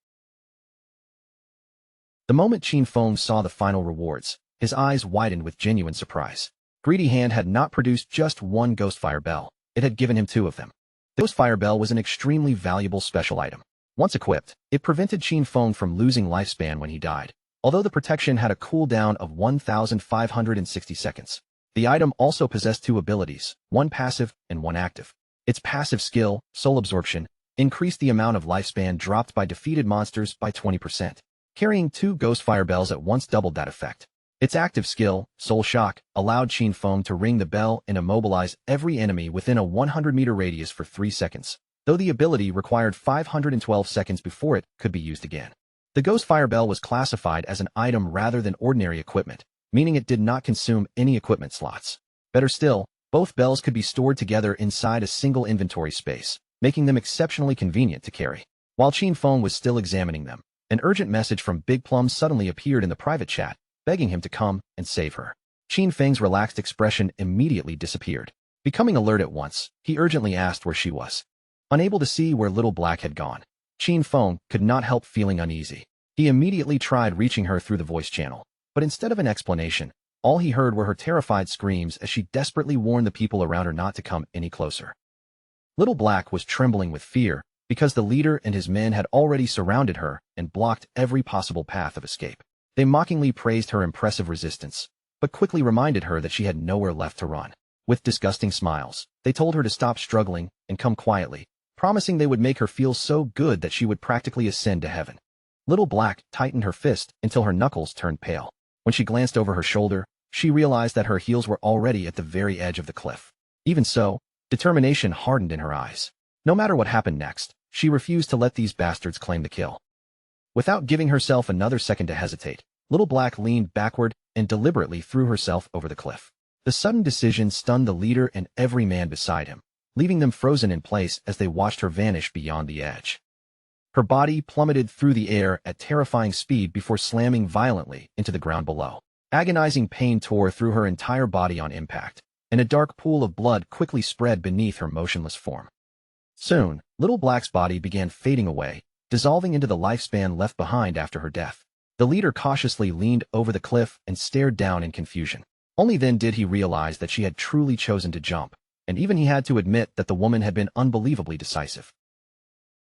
The moment Qin Feng saw the final rewards, his eyes widened with genuine surprise. Greedy Hand had not produced just one Ghost Fire Bell, it had given him 2 of them. The Ghost Fire Bell was an extremely valuable special item. Once equipped, it prevented Qin Feng from losing lifespan when he died, although the protection had a cooldown of 1,560 seconds. The item also possessed 2 abilities, one passive and one active. Its passive skill, Soul Absorption, increased the amount of lifespan dropped by defeated monsters by 20%. Carrying 2 Ghost Fire Bells at once doubled that effect. Its active skill, Soul Shock, allowed Qin Feng to ring the bell and immobilize every enemy within a 100-meter radius for 3 seconds, though the ability required 512 seconds before it could be used again. The Ghost Fire Bell was classified as an item rather than ordinary equipment, meaning it did not consume any equipment slots. Better still, both bells could be stored together inside a single inventory space, making them exceptionally convenient to carry. While Qin Feng was still examining them, an urgent message from Big Plum suddenly appeared in the private chat, begging him to come and save her. Qin Feng's relaxed expression immediately disappeared. Becoming alert at once, he urgently asked where she was. Unable to see where Little Black had gone, Qin Feng could not help feeling uneasy. He immediately tried reaching her through the voice channel, but instead of an explanation, all he heard were her terrified screams as she desperately warned the people around her not to come any closer. Little Black was trembling with fear because the leader and his men had already surrounded her and blocked every possible path of escape. They mockingly praised her impressive resistance, but quickly reminded her that she had nowhere left to run. With disgusting smiles, they told her to stop struggling and come quietly, promising they would make her feel so good that she would practically ascend to heaven. Little Black tightened her fist until her knuckles turned pale. When she glanced over her shoulder, she realized that her heels were already at the very edge of the cliff. Even so, determination hardened in her eyes. No matter what happened next, she refused to let these bastards claim the kill. Without giving herself another second to hesitate, Little Black leaned backward and deliberately threw herself over the cliff. The sudden decision stunned the leader and every man beside him, leaving them frozen in place as they watched her vanish beyond the edge. Her body plummeted through the air at terrifying speed before slamming violently into the ground below. Agonizing pain tore through her entire body on impact, and a dark pool of blood quickly spread beneath her motionless form. Soon, Little Black's body began fading away, dissolving into the lifespan left behind after her death. The leader cautiously leaned over the cliff and stared down in confusion. Only then did he realize that she had truly chosen to jump, and even he had to admit that the woman had been unbelievably decisive.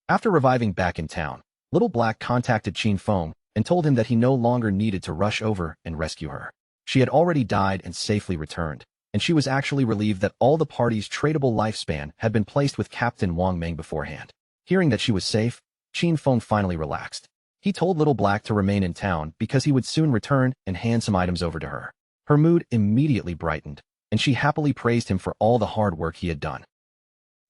After reviving back in town, Little Black contacted Qin Feng and told him that he no longer needed to rush over and rescue her. She had already died and safely returned, and she was actually relieved that all the party's tradable lifespan had been placed with Captain Wang Meng beforehand. Hearing that she was safe, Qin Feng finally relaxed. He told Little Black to remain in town because he would soon return and hand some items over to her. Her mood immediately brightened, and she happily praised him for all the hard work he had done.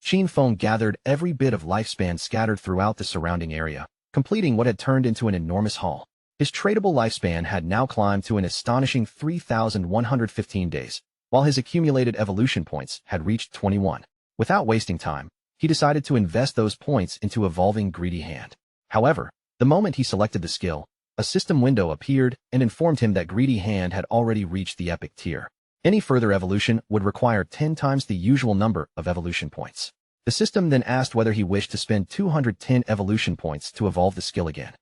Qin Feng gathered every bit of lifespan scattered throughout the surrounding area, completing what had turned into an enormous haul. His tradable lifespan had now climbed to an astonishing 3,115 days, while his accumulated evolution points had reached 21. Without wasting time, he decided to invest those points into evolving Greedy Hand. However, the moment he selected the skill, a system window appeared and informed him that Greedy Hand had already reached the epic tier. Any further evolution would require 10 times the usual number of evolution points. The system then asked whether he wished to spend 210 evolution points to evolve the skill again.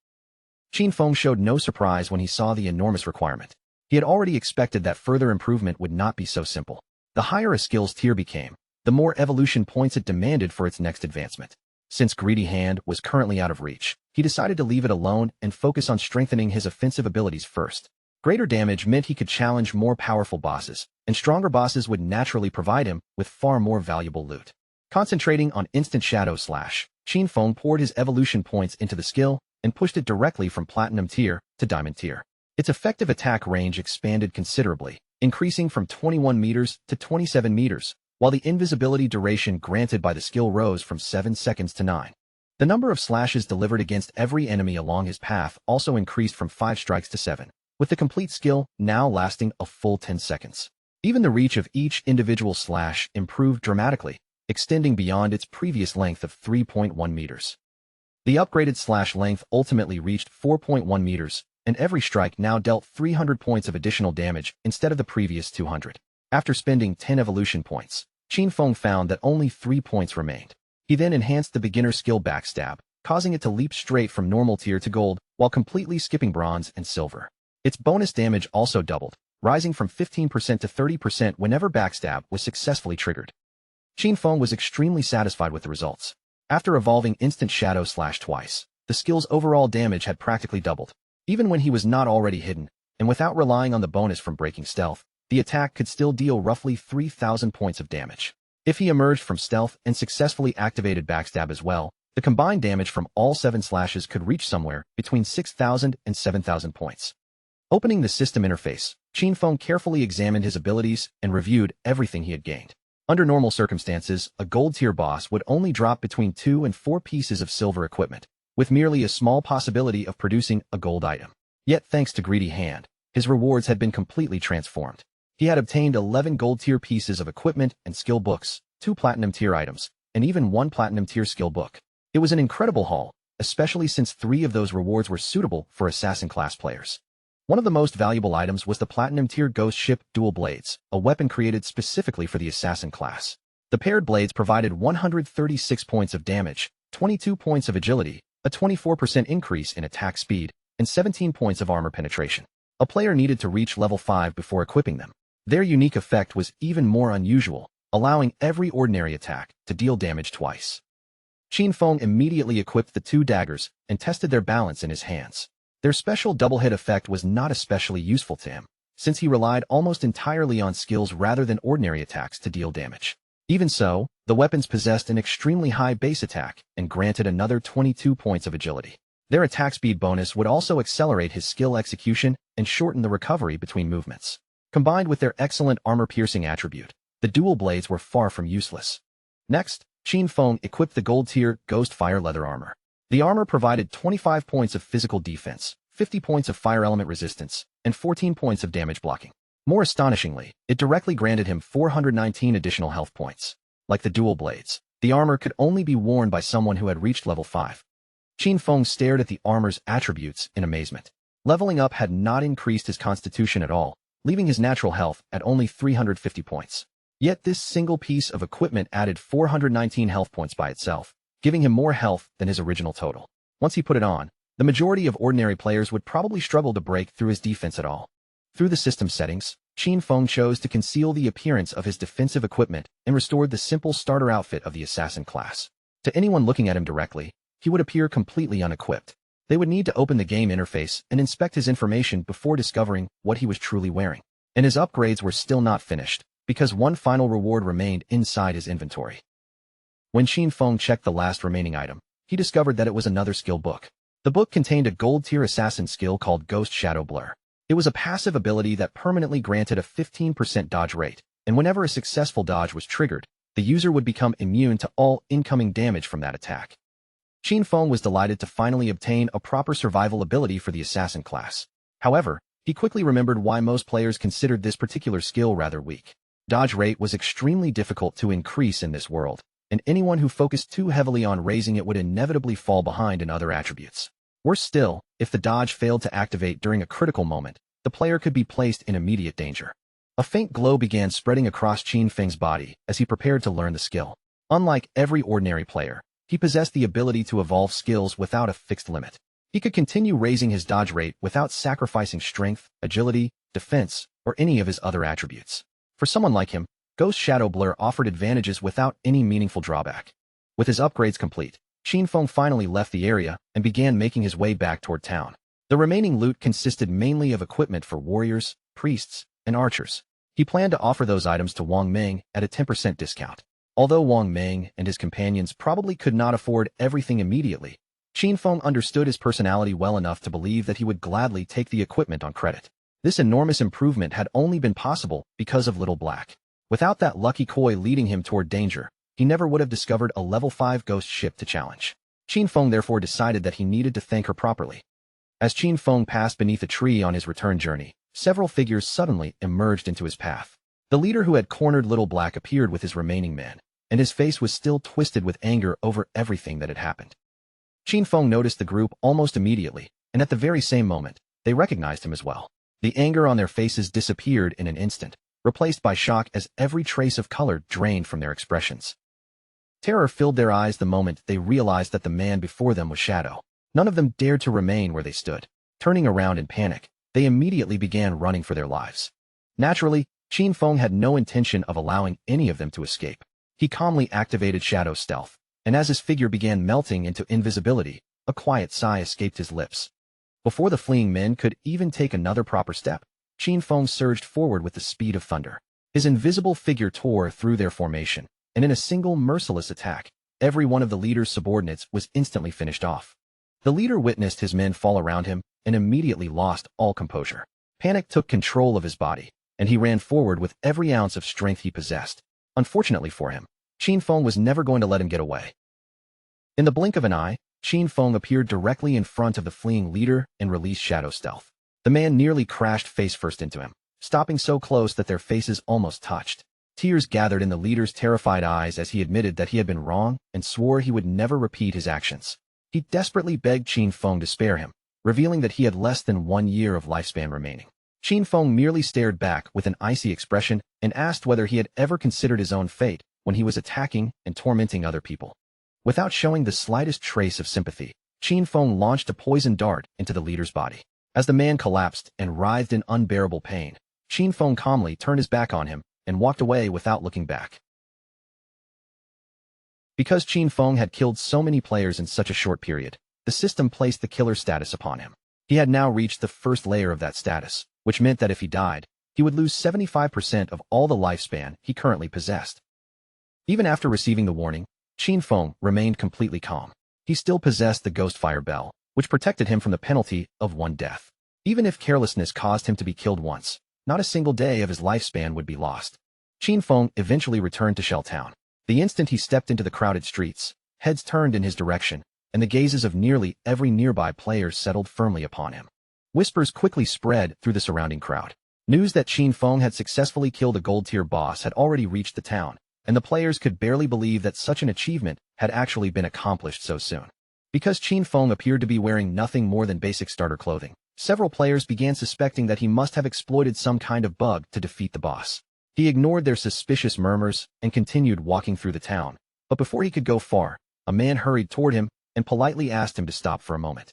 Qin Feng showed no surprise when he saw the enormous requirement. He had already expected that further improvement would not be so simple. The higher a skill's tier became, the more evolution points it demanded for its next advancement. Since Greedy Hand was currently out of reach, he decided to leave it alone and focus on strengthening his offensive abilities first. Greater damage meant he could challenge more powerful bosses, and stronger bosses would naturally provide him with far more valuable loot. Concentrating on Instant Shadow Slash, Qin Feng poured his evolution points into the skill and pushed it directly from Platinum Tier to Diamond Tier. Its effective attack range expanded considerably, increasing from 21 meters to 27 meters, while the invisibility duration granted by the skill rose from 7 seconds to 9. The number of slashes delivered against every enemy along his path also increased from 5 strikes to 7, with the complete skill now lasting a full 10 seconds. Even the reach of each individual slash improved dramatically, extending beyond its previous length of 3.1 meters. The upgraded slash length ultimately reached 4.1 meters, and every strike now dealt 300 points of additional damage instead of the previous 200. After spending 10 evolution points, Qin Feng found that only 3 points remained. He then enhanced the beginner skill Backstab, causing it to leap straight from normal tier to gold while completely skipping bronze and silver. Its bonus damage also doubled, rising from 15% to 30% whenever Backstab was successfully triggered. Qin Feng was extremely satisfied with the results. After evolving Instant Shadow Slash twice, the skill's overall damage had practically doubled. Even when he was not already hidden, and without relying on the bonus from breaking stealth, the attack could still deal roughly 3,000 points of damage. If he emerged from stealth and successfully activated Backstab as well, the combined damage from all 7 slashes could reach somewhere between 6,000 and 7,000 points. Opening the system interface, Qin Feng carefully examined his abilities and reviewed everything he had gained. Under normal circumstances, a gold tier boss would only drop between 2 and 4 pieces of silver equipment, with merely a small possibility of producing a gold item. Yet thanks to Greedy Hand, his rewards had been completely transformed. He had obtained 11 gold tier pieces of equipment and skill books, 2 platinum tier items, and even 1 platinum tier skill book. It was an incredible haul, especially since 3 of those rewards were suitable for assassin class players. One of the most valuable items was the platinum tier ghost ship Dual Blades, a weapon created specifically for the assassin class. The paired blades provided 136 points of damage, 22 points of agility, a 24% increase in attack speed, and 17 points of armor penetration. A player needed to reach level 5 before equipping them. Their unique effect was even more unusual, allowing every ordinary attack to deal damage twice. Qin Feng immediately equipped the 2 daggers and tested their balance in his hands. Their special double hit effect was not especially useful to him, since he relied almost entirely on skills rather than ordinary attacks to deal damage. Even so, the weapons possessed an extremely high base attack and granted another 22 points of agility. Their attack speed bonus would also accelerate his skill execution and shorten the recovery between movements. Combined with their excellent armor-piercing attribute, the dual blades were far from useless. Next, Qin Feng equipped the gold-tier Ghost Fire Leather Armor. The armor provided 25 points of physical defense, 50 points of fire element resistance, and 14 points of damage blocking. More astonishingly, it directly granted him 419 additional health points. Like the dual blades, the armor could only be worn by someone who had reached level 5. Qin Feng stared at the armor's attributes in amazement. Leveling up had not increased his constitution at all, leaving his natural health at only 350 points. Yet this single piece of equipment added 419 health points by itself, giving him more health than his original total. Once he put it on, the majority of ordinary players would probably struggle to break through his defense at all. Through the system settings, Qin Feng chose to conceal the appearance of his defensive equipment and restored the simple starter outfit of the assassin class. To anyone looking at him directly, he would appear completely unequipped. They would need to open the game interface and inspect his information before discovering what he was truly wearing. And his upgrades were still not finished, because one final reward remained inside his inventory. When Qin Feng checked the last remaining item, he discovered that it was another skill book. The book contained a gold-tier assassin skill called Ghost Shadow Blur. It was a passive ability that permanently granted a 15% dodge rate, and whenever a successful dodge was triggered, the user would become immune to all incoming damage from that attack. Qin Feng was delighted to finally obtain a proper survival ability for the assassin class. However, he quickly remembered why most players considered this particular skill rather weak. Dodge rate was extremely difficult to increase in this world, and anyone who focused too heavily on raising it would inevitably fall behind in other attributes. Worse still, if the dodge failed to activate during a critical moment, the player could be placed in immediate danger. A faint glow began spreading across Qin Feng's body as he prepared to learn the skill. Unlike every ordinary player, he possessed the ability to evolve skills without a fixed limit. He could continue raising his dodge rate without sacrificing strength, agility, defense, or any of his other attributes. For someone like him, Ghost Shadow Blur offered advantages without any meaningful drawback. With his upgrades complete, Qin Feng finally left the area and began making his way back toward town. The remaining loot consisted mainly of equipment for warriors, priests, and archers. He planned to offer those items to Wang Meng at a 10% discount. Although Wang Meng and his companions probably could not afford everything immediately, Qin Feng understood his personality well enough to believe that he would gladly take the equipment on credit. This enormous improvement had only been possible because of Little Black. Without that lucky koi leading him toward danger, he never would have discovered a level 5 ghost ship to challenge. Qin Feng therefore decided that he needed to thank her properly. As Qin Feng passed beneath a tree on his return journey, several figures suddenly emerged into his path. The leader who had cornered Little Black appeared with his remaining men, and his face was still twisted with anger over everything that had happened. Qin Feng noticed the group almost immediately, and at the very same moment, they recognized him as well. The anger on their faces disappeared in an instant, replaced by shock as every trace of color drained from their expressions. Terror filled their eyes the moment they realized that the man before them was Shadow. None of them dared to remain where they stood. Turning around in panic, they immediately began running for their lives. Naturally, Qin Feng had no intention of allowing any of them to escape. He calmly activated Shadow Stealth, and as his figure began melting into invisibility, a quiet sigh escaped his lips. Before the fleeing men could even take another proper step, Qin Feng surged forward with the speed of thunder. His invisible figure tore through their formation, and in a single merciless attack, every one of the leader's subordinates was instantly finished off. The leader witnessed his men fall around him and immediately lost all composure. Panic took control of his body, and he ran forward with every ounce of strength he possessed. Unfortunately for him, Qin Feng was never going to let him get away. In the blink of an eye, Qin Feng appeared directly in front of the fleeing leader and released Shadow Stealth. The man nearly crashed face first into him, stopping so close that their faces almost touched. Tears gathered in the leader's terrified eyes as he admitted that he had been wrong and swore he would never repeat his actions. He desperately begged Qin Feng to spare him, revealing that he had less than 1 year of lifespan remaining. Qin Feng merely stared back with an icy expression and asked whether he had ever considered his own fate when he was attacking and tormenting other people. Without showing the slightest trace of sympathy, Qin Feng launched a poison dart into the leader's body. As the man collapsed and writhed in unbearable pain, Qin Feng calmly turned his back on him and walked away without looking back. Because Qin Feng had killed so many players in such a short period, the system placed the killer status upon him. He had now reached the first layer of that status, which meant that if he died, he would lose 75% of all the lifespan he currently possessed. Even after receiving the warning, Qin Feng remained completely calm. He still possessed the Ghost Fire Bell, which protected him from the penalty of 1 death. Even if carelessness caused him to be killed once, not a single day of his lifespan would be lost. Qin Feng eventually returned to Shell Town. The instant he stepped into the crowded streets, heads turned in his direction, and the gazes of nearly every nearby player settled firmly upon him. Whispers quickly spread through the surrounding crowd. News that Qin Feng had successfully killed a gold-tier boss had already reached the town, and the players could barely believe that such an achievement had actually been accomplished so soon. Because Qin Feng appeared to be wearing nothing more than basic starter clothing, several players began suspecting that he must have exploited some kind of bug to defeat the boss. He ignored their suspicious murmurs and continued walking through the town, but before he could go far, a man hurried toward him and politely asked him to stop for a moment.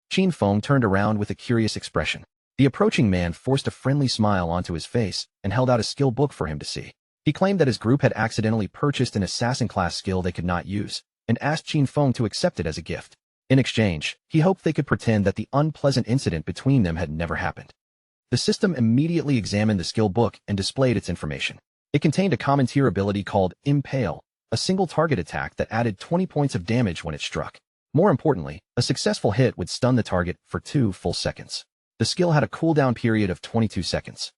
Qin Feng turned around with a curious expression. The approaching man forced a friendly smile onto his face and held out a skill book for him to see. He claimed that his group had accidentally purchased an assassin-class skill they could not use, and asked Qin Feng to accept it as a gift. In exchange, he hoped they could pretend that the unpleasant incident between them had never happened. The system immediately examined the skill book and displayed its information. It contained a common tier ability called Impale, a single target attack that added 20 points of damage when it struck. More importantly, a successful hit would stun the target for 2 full seconds. The skill had a cooldown period of 22 seconds.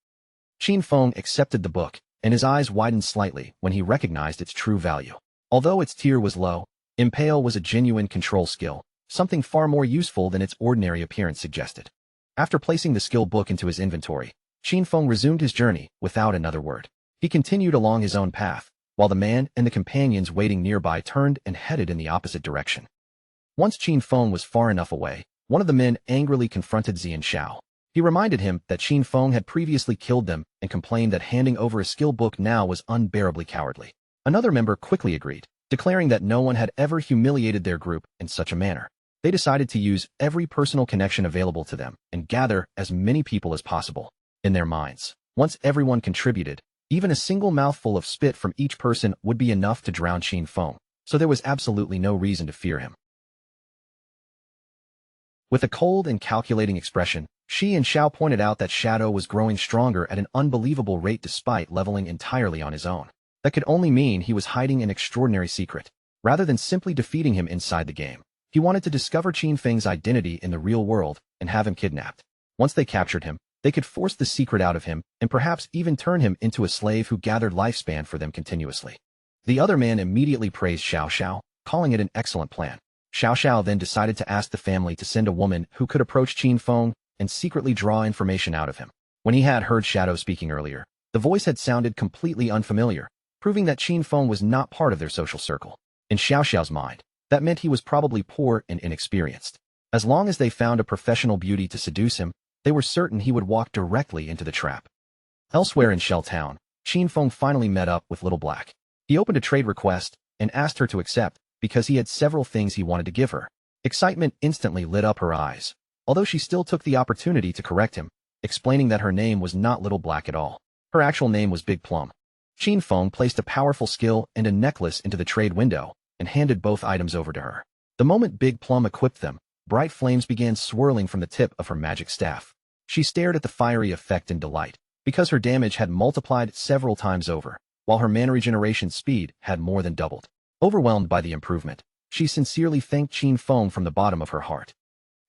Qin Feng accepted the book, and his eyes widened slightly when he recognized its true value. Although its tier was low, Impale was a genuine control skill, something far more useful than its ordinary appearance suggested. After placing the skill book into his inventory, Qin Feng resumed his journey without another word. He continued along his own path, while the man and the companions waiting nearby turned and headed in the opposite direction. Once Qin Feng was far enough away, one of the men angrily confronted Xian Xiao. He reminded him that Qin Feng had previously killed them and complained that handing over a skill book now was unbearably cowardly. Another member quickly agreed, declaring that no one had ever humiliated their group in such a manner. They decided to use every personal connection available to them and gather as many people as possible. In their minds, once everyone contributed, even a single mouthful of spit from each person would be enough to drown Qin Feng, so there was absolutely no reason to fear him. With a cold and calculating expression, Xian Xiao pointed out that Shadow was growing stronger at an unbelievable rate despite leveling entirely on his own. That could only mean he was hiding an extraordinary secret. Rather than simply defeating him inside the game, he wanted to discover Qin Feng's identity in the real world and have him kidnapped. Once they captured him, they could force the secret out of him and perhaps even turn him into a slave who gathered lifespan for them continuously. The other man immediately praised Xiao Xiao, calling it an excellent plan. Xiao Xiao then decided to ask the family to send a woman who could approach Qin Feng and secretly draw information out of him. When he had heard Shadow speaking earlier, the voice had sounded completely unfamiliar, proving that Qin Feng was not part of their social circle. In Xiao Xiao's mind, that meant he was probably poor and inexperienced. As long as they found a professional beauty to seduce him, they were certain he would walk directly into the trap. Elsewhere in Shell Town, Qin Feng finally met up with Little Black. He opened a trade request and asked her to accept because he had several things he wanted to give her. Excitement instantly lit up her eyes, although she still took the opportunity to correct him, explaining that her name was not Little Black at all. Her actual name was Big Plum. Qin Feng placed a powerful skill and a necklace into the trade window and handed both items over to her. The moment Big Plum equipped them, bright flames began swirling from the tip of her magic staff. She stared at the fiery effect in delight, because her damage had multiplied several times over, while her mana regeneration speed had more than doubled. Overwhelmed by the improvement, she sincerely thanked Qin Feng from the bottom of her heart.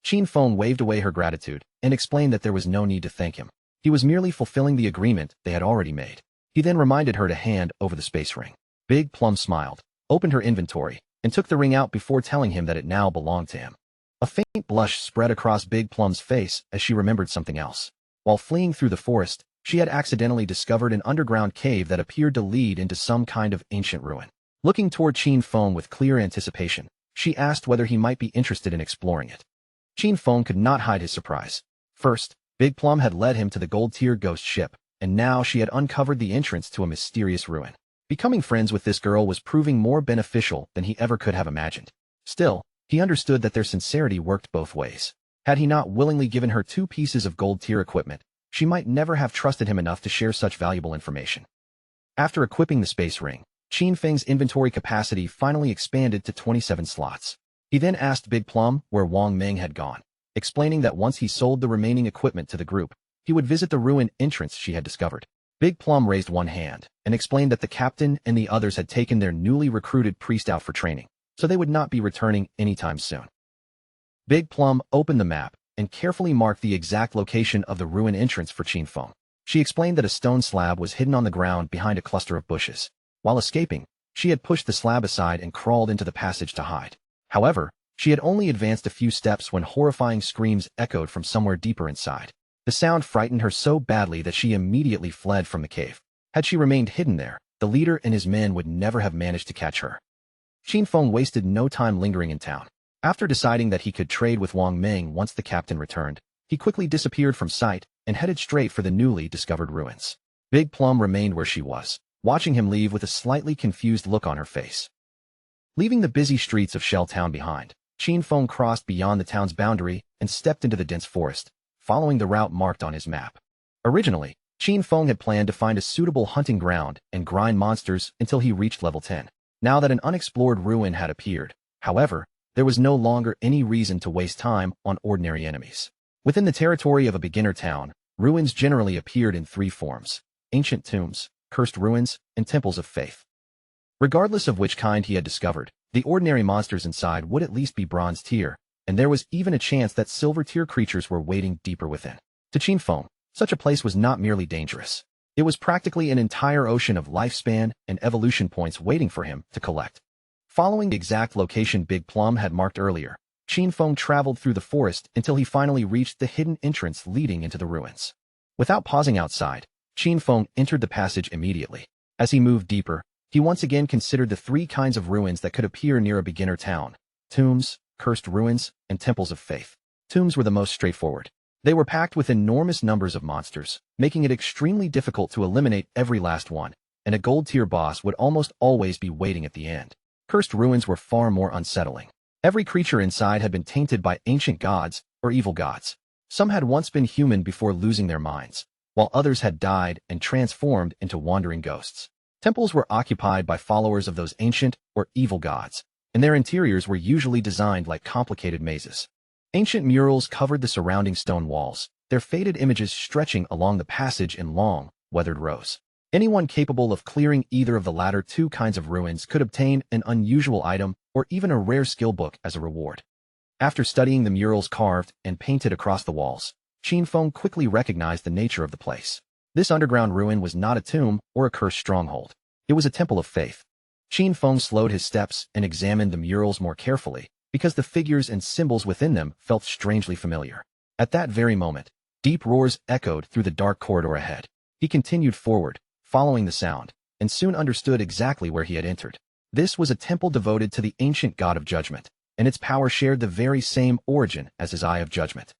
Qin Feng waved away her gratitude and explained that there was no need to thank him. He was merely fulfilling the agreement they had already made. He then reminded her to hand over the space ring. Big Plum smiled, opened her inventory, and took the ring out before telling him that it now belonged to him. A faint blush spread across Big Plum's face as she remembered something else. While fleeing through the forest, she had accidentally discovered an underground cave that appeared to lead into some kind of ancient ruin. Looking toward Qin Feng with clear anticipation, she asked whether he might be interested in exploring it. Qin Feng could not hide his surprise. First, Big Plum had led him to the gold-tier ghost ship, and now she had uncovered the entrance to a mysterious ruin. Becoming friends with this girl was proving more beneficial than he ever could have imagined. Still, he understood that their sincerity worked both ways. Had he not willingly given her 2 pieces of gold-tier equipment, she might never have trusted him enough to share such valuable information. After equipping the space ring, Qin Feng's inventory capacity finally expanded to 27 slots. He then asked Big Plum where Wang Meng had gone, explaining that once he sold the remaining equipment to the group, he would visit the ruin entrance she had discovered. Big Plum raised one hand and explained that the captain and the others had taken their newly recruited priest out for training, so they would not be returning anytime soon. Big Plum opened the map and carefully marked the exact location of the ruin entrance for Qin Feng. She explained that a stone slab was hidden on the ground behind a cluster of bushes. While escaping, she had pushed the slab aside and crawled into the passage to hide. However, she had only advanced a few steps when horrifying screams echoed from somewhere deeper inside. The sound frightened her so badly that she immediately fled from the cave. Had she remained hidden there, the leader and his men would never have managed to catch her. Qin Feng wasted no time lingering in town. After deciding that he could trade with Wang Meng once the captain returned, he quickly disappeared from sight and headed straight for the newly discovered ruins. Big Plum remained where she was, watching him leave with a slightly confused look on her face. Leaving the busy streets of Shell Town behind, Qin Feng crossed beyond the town's boundary and stepped into the dense forest, following the route marked on his map. Originally, Qin Feng had planned to find a suitable hunting ground and grind monsters until he reached level 10. Now that an unexplored ruin had appeared, however, there was no longer any reason to waste time on ordinary enemies. Within the territory of a beginner town, ruins generally appeared in 3 forms: ancient tombs, cursed ruins, and temples of faith. Regardless of which kind he had discovered, the ordinary monsters inside would at least be bronze tier, and there was even a chance that silver tier creatures were waiting deeper within. To Qin Feng, such a place was not merely dangerous. It was practically an entire ocean of lifespan and evolution points waiting for him to collect. Following the exact location Big Plum had marked earlier, Qin Feng traveled through the forest until he finally reached the hidden entrance leading into the ruins. Without pausing outside, Qin Feng entered the passage immediately. As he moved deeper, he once again considered the three kinds of ruins that could appear near a beginner town: tombs, cursed ruins, and temples of faith. Tombs were the most straightforward. They were packed with enormous numbers of monsters, making it extremely difficult to eliminate every last one, and a gold-tier boss would almost always be waiting at the end. Cursed ruins were far more unsettling. Every creature inside had been tainted by ancient gods or evil gods. Some had once been human before losing their minds, while others had died and transformed into wandering ghosts. Temples were occupied by followers of those ancient or evil gods, and their interiors were usually designed like complicated mazes. Ancient murals covered the surrounding stone walls, their faded images stretching along the passage in long, weathered rows. Anyone capable of clearing either of the latter two kinds of ruins could obtain an unusual item or even a rare skill book as a reward. After studying the murals carved and painted across the walls, Qin Feng quickly recognized the nature of the place. This underground ruin was not a tomb or a cursed stronghold. It was a temple of faith. Qin Feng slowed his steps and examined the murals more carefully, because the figures and symbols within them felt strangely familiar. At that very moment, deep roars echoed through the dark corridor ahead. He continued forward, following the sound, and soon understood exactly where he had entered. This was a temple devoted to the ancient god of judgment, and its power shared the very same origin as his Eye of Judgment.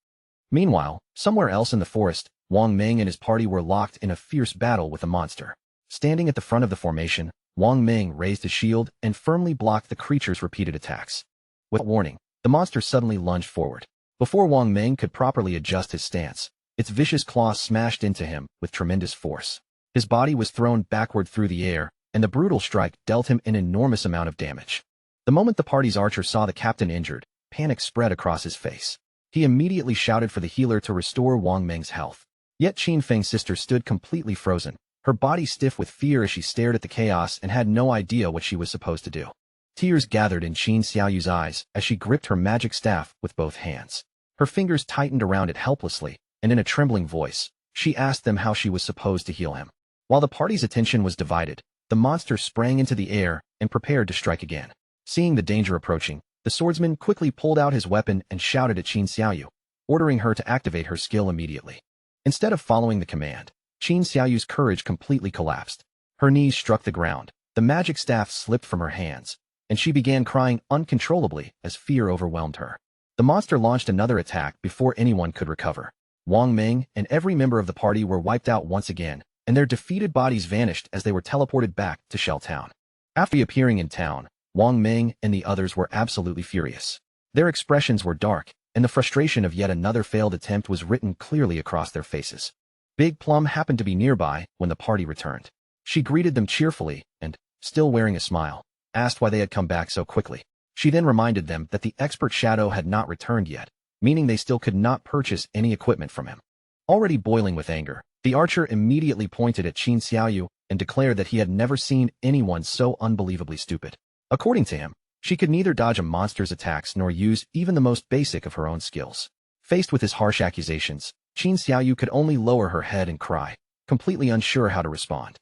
Meanwhile, somewhere else in the forest, Wang Ming and his party were locked in a fierce battle with a monster. Standing at the front of the formation, Wang Ming raised his shield and firmly blocked the creature's repeated attacks. Without warning, the monster suddenly lunged forward. Before Wang Ming could properly adjust his stance, its vicious claws smashed into him with tremendous force. His body was thrown backward through the air, and the brutal strike dealt him an enormous amount of damage. The moment the party's archer saw the captain injured, panic spread across his face. He immediately shouted for the healer to restore Wang Ming's health. Yet Qin Feng's sister stood completely frozen, her body stiff with fear as she stared at the chaos and had no idea what she was supposed to do. Tears gathered in Qin Xiaoyu's eyes as she gripped her magic staff with both hands. Her fingers tightened around it helplessly, and in a trembling voice, she asked them how she was supposed to heal him. While the party's attention was divided, the monster sprang into the air and prepared to strike again. Seeing the danger approaching, the swordsman quickly pulled out his weapon and shouted at Qin Xiaoyu, ordering her to activate her skill immediately. Instead of following the command, Qin Xiaoyu's courage completely collapsed. Her knees struck the ground, the magic staff slipped from her hands, and she began crying uncontrollably as fear overwhelmed her. The monster launched another attack before anyone could recover. Wang Ming and every member of the party were wiped out once again, and their defeated bodies vanished as they were teleported back to Shell Town. After appearing in town, Wang Ming and the others were absolutely furious. Their expressions were dark, and the frustration of yet another failed attempt was written clearly across their faces. Big Plum happened to be nearby when the party returned. She greeted them cheerfully and, still wearing a smile, asked why they had come back so quickly. She then reminded them that the expert Shadow had not returned yet, meaning they still could not purchase any equipment from him. Already boiling with anger, the archer immediately pointed at Qin Xiaoyu and declared that he had never seen anyone so unbelievably stupid. According to him, she could neither dodge a monster's attacks nor use even the most basic of her own skills. Faced with his harsh accusations, Qin Xiaoyu could only lower her head and cry, completely unsure how to respond.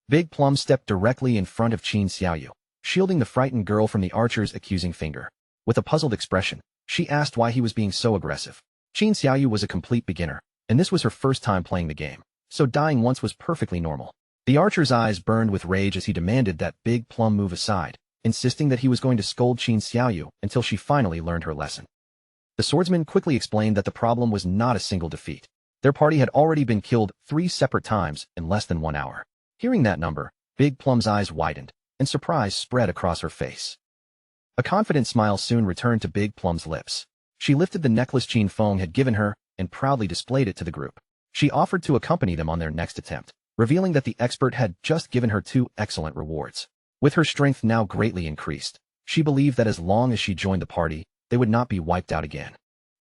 Big Plum stepped directly in front of Qin Xiaoyu, shielding the frightened girl from the archer's accusing finger. With a puzzled expression, she asked why he was being so aggressive. Qin Xiaoyu was a complete beginner, and this was her first time playing the game, so dying once was perfectly normal. The archer's eyes burned with rage as he demanded that Big Plum move aside, insisting that he was going to scold Qin Xiaoyu until she finally learned her lesson. The swordsman quickly explained that the problem was not a single defeat. Their party had already been killed 3 separate times in less than 1 hour. Hearing that number, Big Plum's eyes widened, and surprise spread across her face. A confident smile soon returned to Big Plum's lips. She lifted the necklace Qin Feng had given her and proudly displayed it to the group. She offered to accompany them on their next attempt, revealing that the expert had just given her 2 excellent rewards. With her strength now greatly increased, she believed that as long as she joined the party, they would not be wiped out again.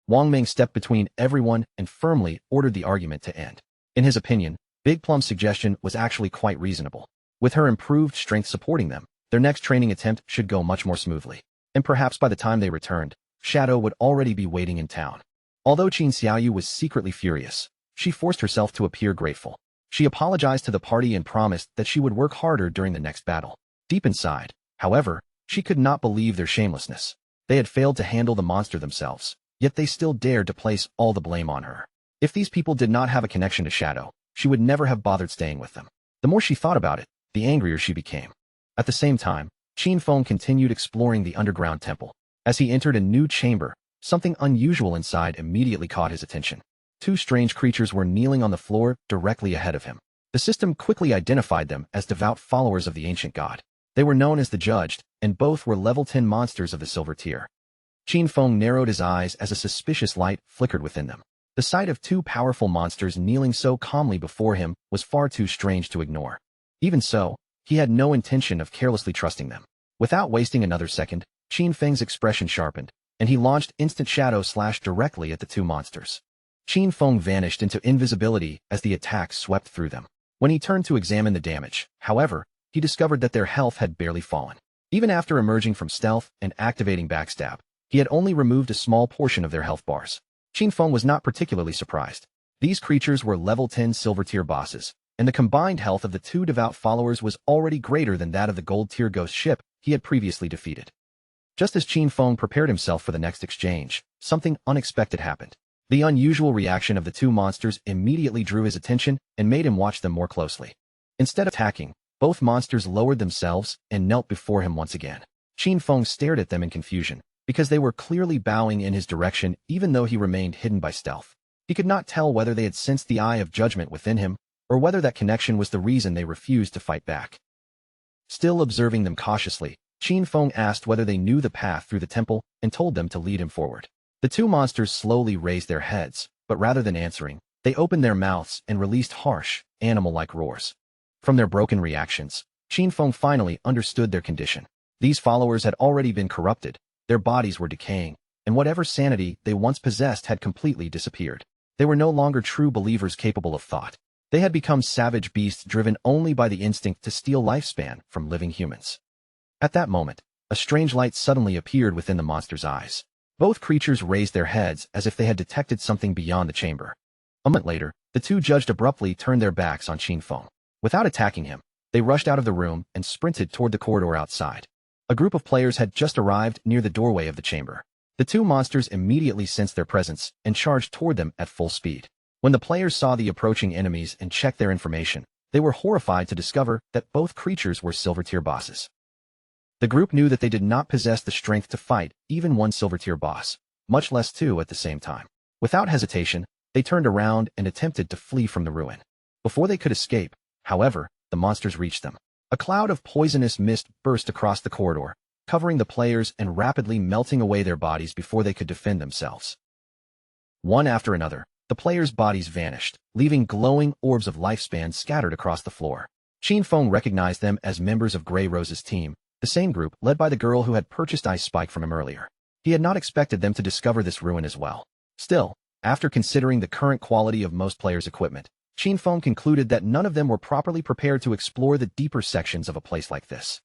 Wang Ming stepped between everyone and firmly ordered the argument to end. In his opinion, Big Plum's suggestion was actually quite reasonable. With her improved strength supporting them, their next training attempt should go much more smoothly. And perhaps by the time they returned, Shadow would already be waiting in town. Although Qin Xiaoyu was secretly furious, she forced herself to appear grateful. She apologized to the party and promised that she would work harder during the next battle. Deep inside, however, she could not believe their shamelessness. They had failed to handle the monster themselves, yet they still dared to place all the blame on her. If these people did not have a connection to Shadow, she would never have bothered staying with them. The more she thought about it, the angrier she became. At the same time, Qin Feng continued exploring the underground temple. As he entered a new chamber, something unusual inside immediately caught his attention. Two strange creatures were kneeling on the floor directly ahead of him. The system quickly identified them as devout followers of the ancient god. They were known as the Judged, and both were level 10 monsters of the silver tier. Qin Feng narrowed his eyes as a suspicious light flickered within them. The sight of two powerful monsters kneeling so calmly before him was far too strange to ignore. Even so, he had no intention of carelessly trusting them. Without wasting another second, Qin Feng's expression sharpened, and he launched instant shadow slash directly at the two monsters. Qin Feng vanished into invisibility as the attack swept through them. When he turned to examine the damage, however, he discovered that their health had barely fallen. Even after emerging from stealth and activating backstab, he had only removed a small portion of their health bars. Qin Feng was not particularly surprised. These creatures were level 10 silver tier bosses, and the combined health of the two devout followers was already greater than that of the gold tier ghost ship he had previously defeated. Just as Qin Feng prepared himself for the next exchange, something unexpected happened. The unusual reaction of the two monsters immediately drew his attention and made him watch them more closely. Instead of attacking, both monsters lowered themselves and knelt before him once again. Qin Feng stared at them in confusion, because they were clearly bowing in his direction even though he remained hidden by stealth. He could not tell whether they had sensed the eye of judgment within him, or whether that connection was the reason they refused to fight back. Still observing them cautiously, Qin Feng asked whether they knew the path through the temple and told them to lead him forward. The two monsters slowly raised their heads, but rather than answering, they opened their mouths and released harsh, animal-like roars. From their broken reactions, Qin Feng finally understood their condition. These followers had already been corrupted, their bodies were decaying, and whatever sanity they once possessed had completely disappeared. They were no longer true believers capable of thought. They had become savage beasts driven only by the instinct to steal lifespan from living humans. At that moment, a strange light suddenly appeared within the monster's eyes. Both creatures raised their heads as if they had detected something beyond the chamber. A moment later, the two Judged abruptly turned their backs on Qin Feng. Without attacking him, they rushed out of the room and sprinted toward the corridor outside. A group of players had just arrived near the doorway of the chamber. The two monsters immediately sensed their presence and charged toward them at full speed. When the players saw the approaching enemies and checked their information, they were horrified to discover that both creatures were silver tier bosses. The group knew that they did not possess the strength to fight even one silver tier boss, much less two at the same time. Without hesitation, they turned around and attempted to flee from the ruin. Before they could escape, however, the monsters reached them. A cloud of poisonous mist burst across the corridor, covering the players and rapidly melting away their bodies before they could defend themselves. One after another, the players' bodies vanished, leaving glowing orbs of lifespan scattered across the floor. Qin Feng recognized them as members of Grey Rose's team, the same group led by the girl who had purchased Ice Spike from him earlier. He had not expected them to discover this ruin as well. Still, after considering the current quality of most players' equipment, Qin Feng concluded that none of them were properly prepared to explore the deeper sections of a place like this.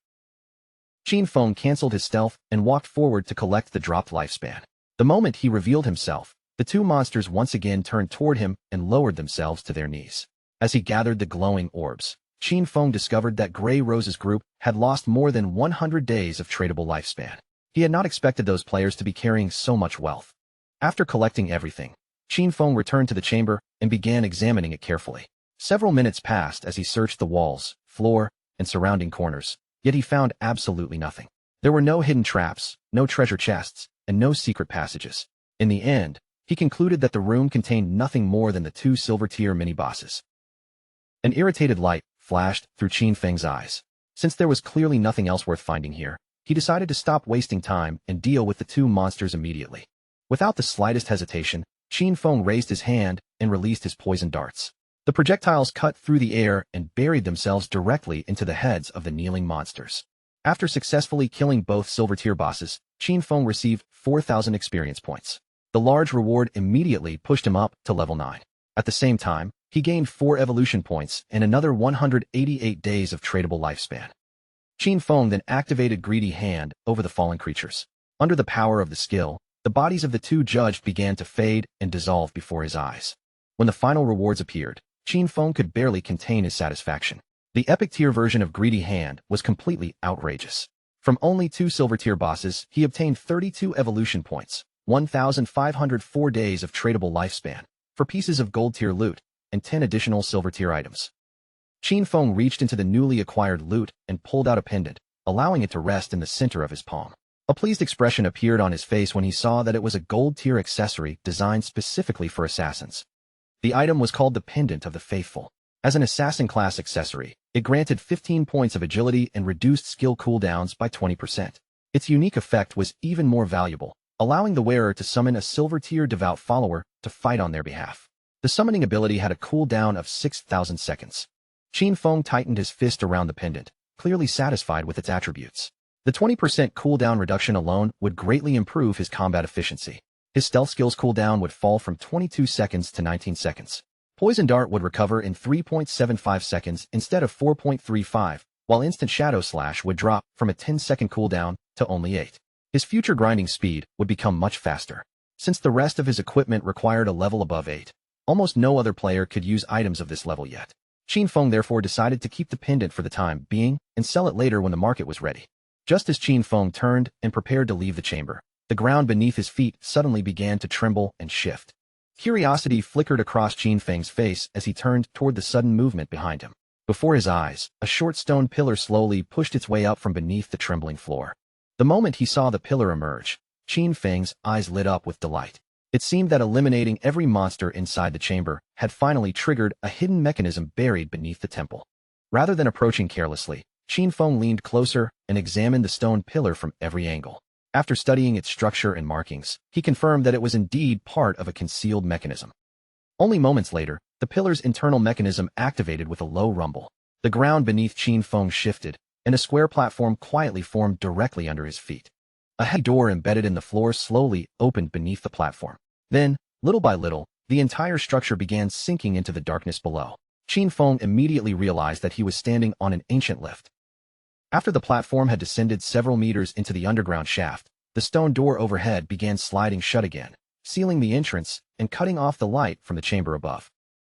Qin Feng canceled his stealth and walked forward to collect the dropped lifespan. The moment he revealed himself, the two monsters once again turned toward him and lowered themselves to their knees. As he gathered the glowing orbs, Qin Feng discovered that Grey Rose's group had lost more than 100 days of tradable lifespan. He had not expected those players to be carrying so much wealth. After collecting everything, Qin Feng returned to the chamber and began examining it carefully. Several minutes passed as he searched the walls, floor, and surrounding corners, yet he found absolutely nothing. There were no hidden traps, no treasure chests, and no secret passages. In the end, he concluded that the room contained nothing more than the two silver-tier mini-bosses. An irritated light flashed through Qin Feng's eyes. Since there was clearly nothing else worth finding here, he decided to stop wasting time and deal with the two monsters immediately. Without the slightest hesitation, Qin Feng raised his hand and released his poison darts. The projectiles cut through the air and buried themselves directly into the heads of the kneeling monsters. After successfully killing both silver-tier bosses, Qin Feng received 4,000 experience points. The large reward immediately pushed him up to level 9. At the same time, he gained 4 evolution points and another 188 days of tradable lifespan. Qin Feng then activated Greedy Hand over the fallen creatures. Under the power of the skill, the bodies of the two Judged began to fade and dissolve before his eyes. When the final rewards appeared, Qin Feng could barely contain his satisfaction. The epic tier version of Greedy Hand was completely outrageous. From only 2 silver tier bosses, he obtained 32 evolution points, 1,504 days of tradable lifespan, for pieces of gold tier loot, and 10 additional silver tier items. Qin Feng reached into the newly acquired loot and pulled out a pendant, allowing it to rest in the center of his palm. A pleased expression appeared on his face when he saw that it was a gold-tier accessory designed specifically for assassins. The item was called the Pendant of the Faithful. As an assassin-class accessory, it granted 15 points of agility and reduced skill cooldowns by 20%. Its unique effect was even more valuable, allowing the wearer to summon a silver-tier devout follower to fight on their behalf. The summoning ability had a cooldown of 6,000 seconds. Qin Feng tightened his fist around the pendant, clearly satisfied with its attributes. The 20% cooldown reduction alone would greatly improve his combat efficiency. His stealth skills cooldown would fall from 22 seconds to 19 seconds. Poison Dart would recover in 3.75 seconds instead of 4.35, while Instant Shadow Slash would drop from a 10-second cooldown to only 8. His future grinding speed would become much faster. Since the rest of his equipment required a level above 8, almost no other player could use items of this level yet. Qin Feng therefore decided to keep the pendant for the time being and sell it later when the market was ready. Just as Qin Feng turned and prepared to leave the chamber, the ground beneath his feet suddenly began to tremble and shift. Curiosity flickered across Qin Feng's face as he turned toward the sudden movement behind him. Before his eyes, a short stone pillar slowly pushed its way up from beneath the trembling floor. The moment he saw the pillar emerge, Qin Feng's eyes lit up with delight. It seemed that eliminating every monster inside the chamber had finally triggered a hidden mechanism buried beneath the temple. Rather than approaching carelessly, Qin Feng leaned closer and examined the stone pillar from every angle. After studying its structure and markings, he confirmed that it was indeed part of a concealed mechanism. Only moments later, the pillar's internal mechanism activated with a low rumble. The ground beneath Qin Feng shifted, and a square platform quietly formed directly under his feet. A heavy door embedded in the floor slowly opened beneath the platform. Then, little by little, the entire structure began sinking into the darkness below. Qin Feng immediately realized that he was standing on an ancient lift. After the platform had descended several meters into the underground shaft, the stone door overhead began sliding shut again, sealing the entrance and cutting off the light from the chamber above.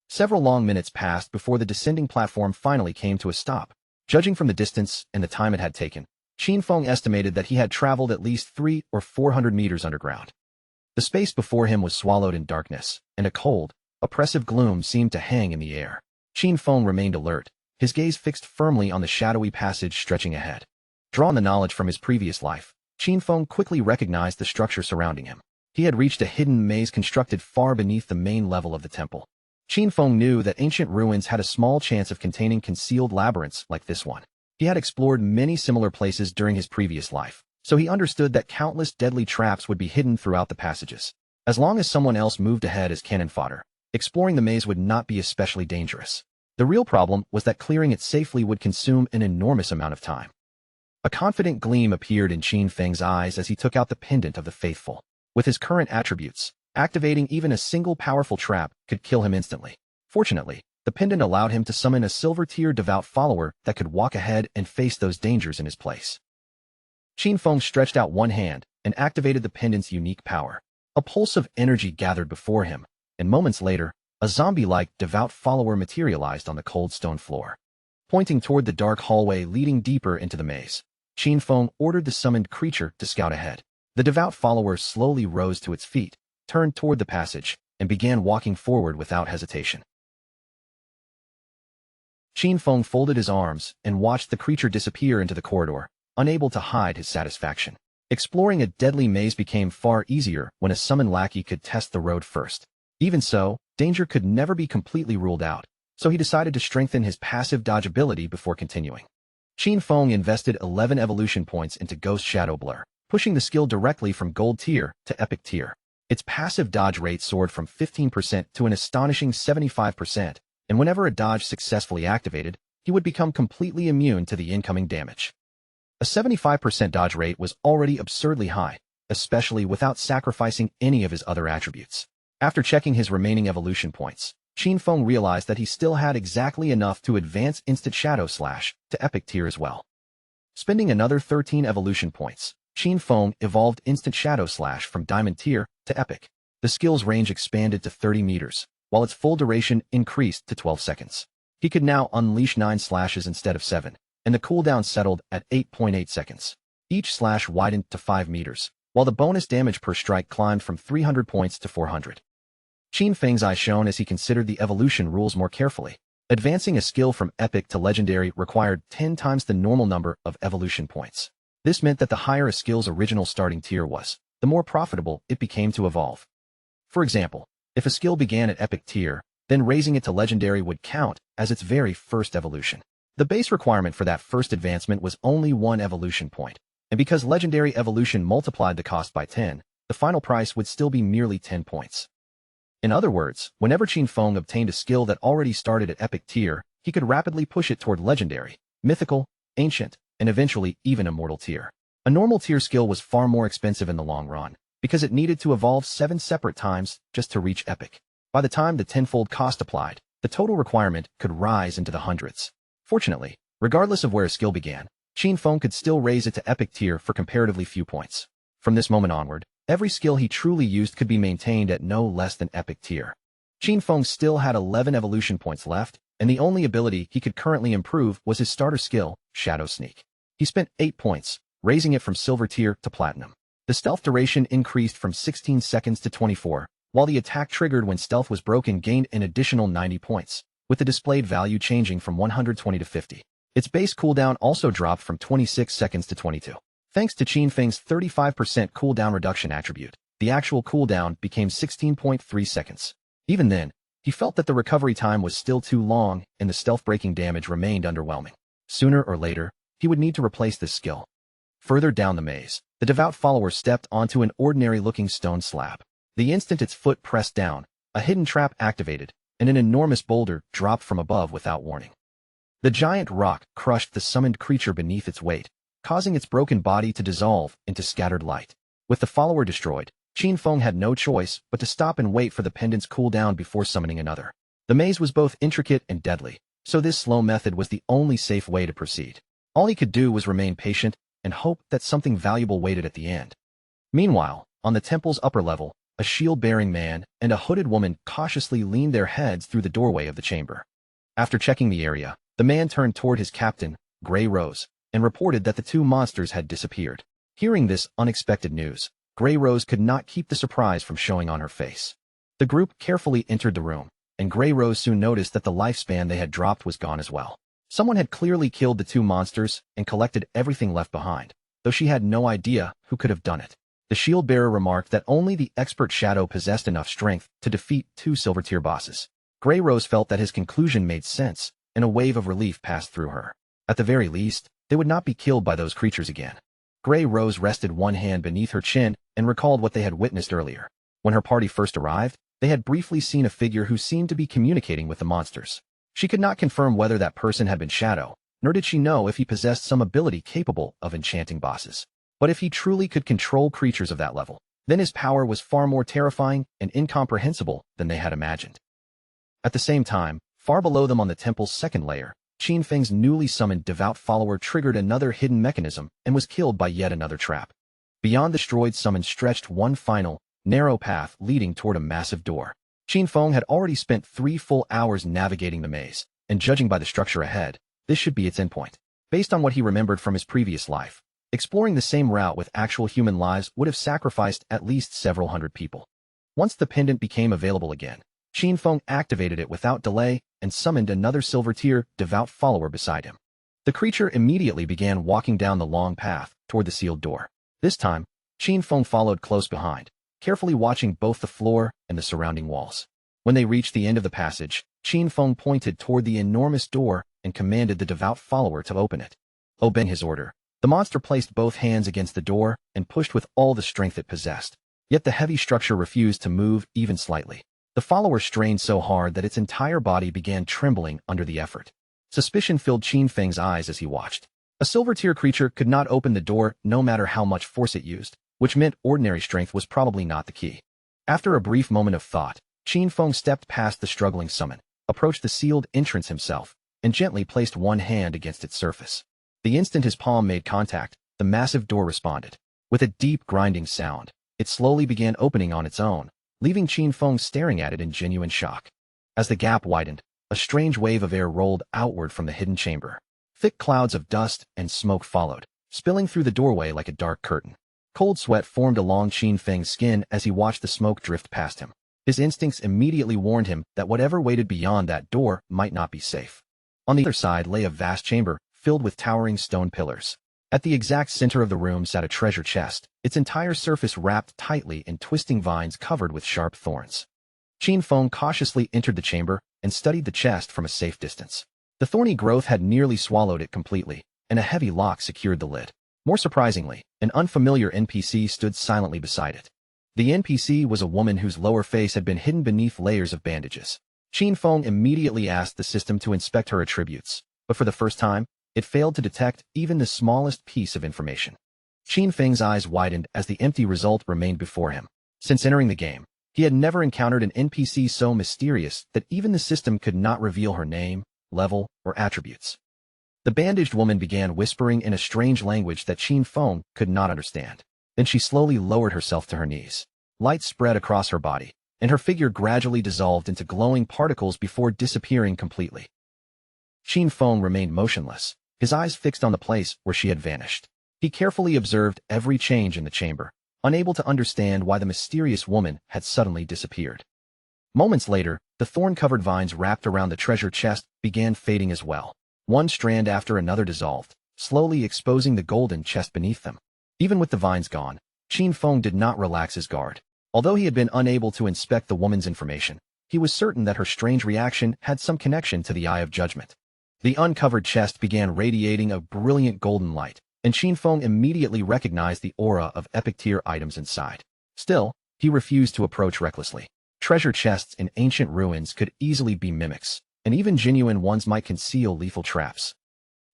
Several long minutes passed before the descending platform finally came to a stop. Judging from the distance and the time it had taken, Qin Feng estimated that he had traveled at least 300 or 400 meters underground. The space before him was swallowed in darkness, and a cold, oppressive gloom seemed to hang in the air. Qin Feng remained alert, his gaze fixed firmly on the shadowy passage stretching ahead. Drawn the knowledge from his previous life, Qin Feng quickly recognized the structure surrounding him. He had reached a hidden maze constructed far beneath the main level of the temple. Qin Feng knew that ancient ruins had a small chance of containing concealed labyrinths like this one. He had explored many similar places during his previous life, so he understood that countless deadly traps would be hidden throughout the passages. As long as someone else moved ahead as cannon fodder, exploring the maze would not be especially dangerous. The real problem was that clearing it safely would consume an enormous amount of time. A confident gleam appeared in Qin Feng's eyes as he took out the Pendant of the Faithful. With his current attributes, activating even a single powerful trap could kill him instantly. Fortunately, the pendant allowed him to summon a silver-tier devout follower that could walk ahead and face those dangers in his place. Qin Feng stretched out one hand and activated the pendant's unique power. A pulse of energy gathered before him, and moments later, a zombie-like devout follower materialized on the cold stone floor. Pointing toward the dark hallway leading deeper into the maze, Qin Feng ordered the summoned creature to scout ahead. The devout follower slowly rose to its feet, turned toward the passage, and began walking forward without hesitation. Qin Feng folded his arms and watched the creature disappear into the corridor, unable to hide his satisfaction. Exploring a deadly maze became far easier when a summoned lackey could test the road first. Even so, danger could never be completely ruled out, so he decided to strengthen his passive dodge ability before continuing. Qin Feng invested 11 evolution points into Ghost Shadow Blur, pushing the skill directly from Gold Tier to Epic Tier. Its passive dodge rate soared from 15% to an astonishing 75%, and whenever a dodge successfully activated, he would become completely immune to the incoming damage. A 75% dodge rate was already absurdly high, especially without sacrificing any of his other attributes. After checking his remaining evolution points, Qin Feng realized that he still had exactly enough to advance Instant Shadow Slash to Epic Tier as well. Spending another 13 evolution points, Qin Feng evolved Instant Shadow Slash from Diamond Tier to Epic. The skill's range expanded to 30 meters, while its full duration increased to 12 seconds. He could now unleash 9 slashes instead of 7, and the cooldown settled at 8.8 seconds. Each slash widened to 5 meters, while the bonus damage per strike climbed from 300 points to 400. Qin Feng's eye shone as he considered the evolution rules more carefully. Advancing a skill from epic to legendary required 10 times the normal number of evolution points. This meant that the higher a skill's original starting tier was, the more profitable it became to evolve. For example, if a skill began at epic tier, then raising it to legendary would count as its very first evolution. The base requirement for that first advancement was only 1 evolution point, and because legendary evolution multiplied the cost by 10, the final price would still be merely 10 points. In other words, whenever Qin Feng obtained a skill that already started at epic tier, he could rapidly push it toward legendary, mythical, ancient, and eventually even immortal tier. A normal tier skill was far more expensive in the long run, because it needed to evolve 7 separate times just to reach epic. By the time the tenfold cost applied, the total requirement could rise into the hundreds. Fortunately, regardless of where a skill began, Qin Feng could still raise it to epic tier for comparatively few points. From this moment onward, every skill he truly used could be maintained at no less than epic tier. Qin Feng still had 11 evolution points left, and the only ability he could currently improve was his starter skill, Shadow Sneak. He spent 8 points, raising it from silver tier to platinum. The stealth duration increased from 16 seconds to 24, while the attack triggered when stealth was broken gained an additional 90 points, with the displayed value changing from 120 to 50. Its base cooldown also dropped from 26 seconds to 22. Thanks to Qin Feng's 35% cooldown reduction attribute, the actual cooldown became 16.3 seconds. Even then, he felt that the recovery time was still too long and the stealth-breaking damage remained underwhelming. Sooner or later, he would need to replace this skill. Further down the maze, the devout follower stepped onto an ordinary-looking stone slab. The instant its foot pressed down, a hidden trap activated, and an enormous boulder dropped from above without warning. The giant rock crushed the summoned creature beneath its weight, causing its broken body to dissolve into scattered light. With the follower destroyed, Qin Feng had no choice but to stop and wait for the pendant's cooldown before summoning another. The maze was both intricate and deadly, so this slow method was the only safe way to proceed. All he could do was remain patient and hope that something valuable waited at the end. Meanwhile, on the temple's upper level, a shield-bearing man and a hooded woman cautiously leaned their heads through the doorway of the chamber. After checking the area, the man turned toward his captain, Grey Rose, and reported that the 2 monsters had disappeared. Hearing this unexpected news, Grey Rose could not keep the surprise from showing on her face. The group carefully entered the room, and Grey Rose soon noticed that the lifespan they had dropped was gone as well. Someone had clearly killed the 2 monsters and collected everything left behind, though she had no idea who could have done it. The shield-bearer remarked that only the expert Shadow possessed enough strength to defeat 2 silver-tier bosses. Grey Rose felt that his conclusion made sense, and a wave of relief passed through her. At the very least, they would not be killed by those creatures again. Grey Rose rested one hand beneath her chin and recalled what they had witnessed earlier. When her party first arrived, they had briefly seen a figure who seemed to be communicating with the monsters. She could not confirm whether that person had been Shadow, nor did she know if he possessed some ability capable of enchanting bosses. But if he truly could control creatures of that level, then his power was far more terrifying and incomprehensible than they had imagined. At the same time, far below them on the temple's second layer, Qin Feng's newly summoned devout follower triggered another hidden mechanism and was killed by yet another trap. Beyond the destroyed summon stretched one final, narrow path leading toward a massive door. Qin Feng had already spent 3 full hours navigating the maze, and judging by the structure ahead, this should be its endpoint. Based on what he remembered from his previous life, exploring the same route with actual human lives would have sacrificed at least several hundred people. Once the pendant became available again, Qin Feng activated it without delay and summoned another silver-tier devout follower beside him. The creature immediately began walking down the long path toward the sealed door. This time, Qin Feng followed close behind, carefully watching both the floor and the surrounding walls. When they reached the end of the passage, Qin Feng pointed toward the enormous door and commanded the devout follower to open it. Obeying his order, the monster placed both hands against the door and pushed with all the strength it possessed. Yet the heavy structure refused to move even slightly. The follower strained so hard that its entire body began trembling under the effort. Suspicion filled Qin Feng's eyes as he watched. A silver-tier creature could not open the door no matter how much force it used, which meant ordinary strength was probably not the key. After a brief moment of thought, Qin Feng stepped past the struggling summon, approached the sealed entrance himself, and gently placed one hand against its surface. The instant his palm made contact, the massive door responded. With a deep grinding sound, it slowly began opening on its own, leaving Qin Feng staring at it in genuine shock. As the gap widened, a strange wave of air rolled outward from the hidden chamber. Thick clouds of dust and smoke followed, spilling through the doorway like a dark curtain. Cold sweat formed along Qin Feng's skin as he watched the smoke drift past him. His instincts immediately warned him that whatever waited beyond that door might not be safe. On the other side lay a vast chamber, filled with towering stone pillars. At the exact center of the room sat a treasure chest, its entire surface wrapped tightly in twisting vines covered with sharp thorns. Qin Feng cautiously entered the chamber and studied the chest from a safe distance. The thorny growth had nearly swallowed it completely, and a heavy lock secured the lid. More surprisingly, an unfamiliar NPC stood silently beside it. The NPC was a woman whose lower face had been hidden beneath layers of bandages. Qin Feng immediately asked the system to inspect her attributes, but for the first time, it failed to detect even the smallest piece of information. Qin Feng's eyes widened as the empty result remained before him. Since entering the game, he had never encountered an NPC so mysterious that even the system could not reveal her name, level, or attributes. The bandaged woman began whispering in a strange language that Qin Feng could not understand. Then she slowly lowered herself to her knees. Light spread across her body, and her figure gradually dissolved into glowing particles before disappearing completely. Qin Feng remained motionless, his eyes fixed on the place where she had vanished. He carefully observed every change in the chamber, unable to understand why the mysterious woman had suddenly disappeared. Moments later, the thorn-covered vines wrapped around the treasure chest began fading as well. One strand after another dissolved, slowly exposing the golden chest beneath them. Even with the vines gone, Qin Feng did not relax his guard. Although he had been unable to inspect the woman's information, he was certain that her strange reaction had some connection to the Eye of Judgment. The uncovered chest began radiating a brilliant golden light, and Qin Feng immediately recognized the aura of epic-tier items inside. Still, he refused to approach recklessly. Treasure chests in ancient ruins could easily be mimics, and even genuine ones might conceal lethal traps.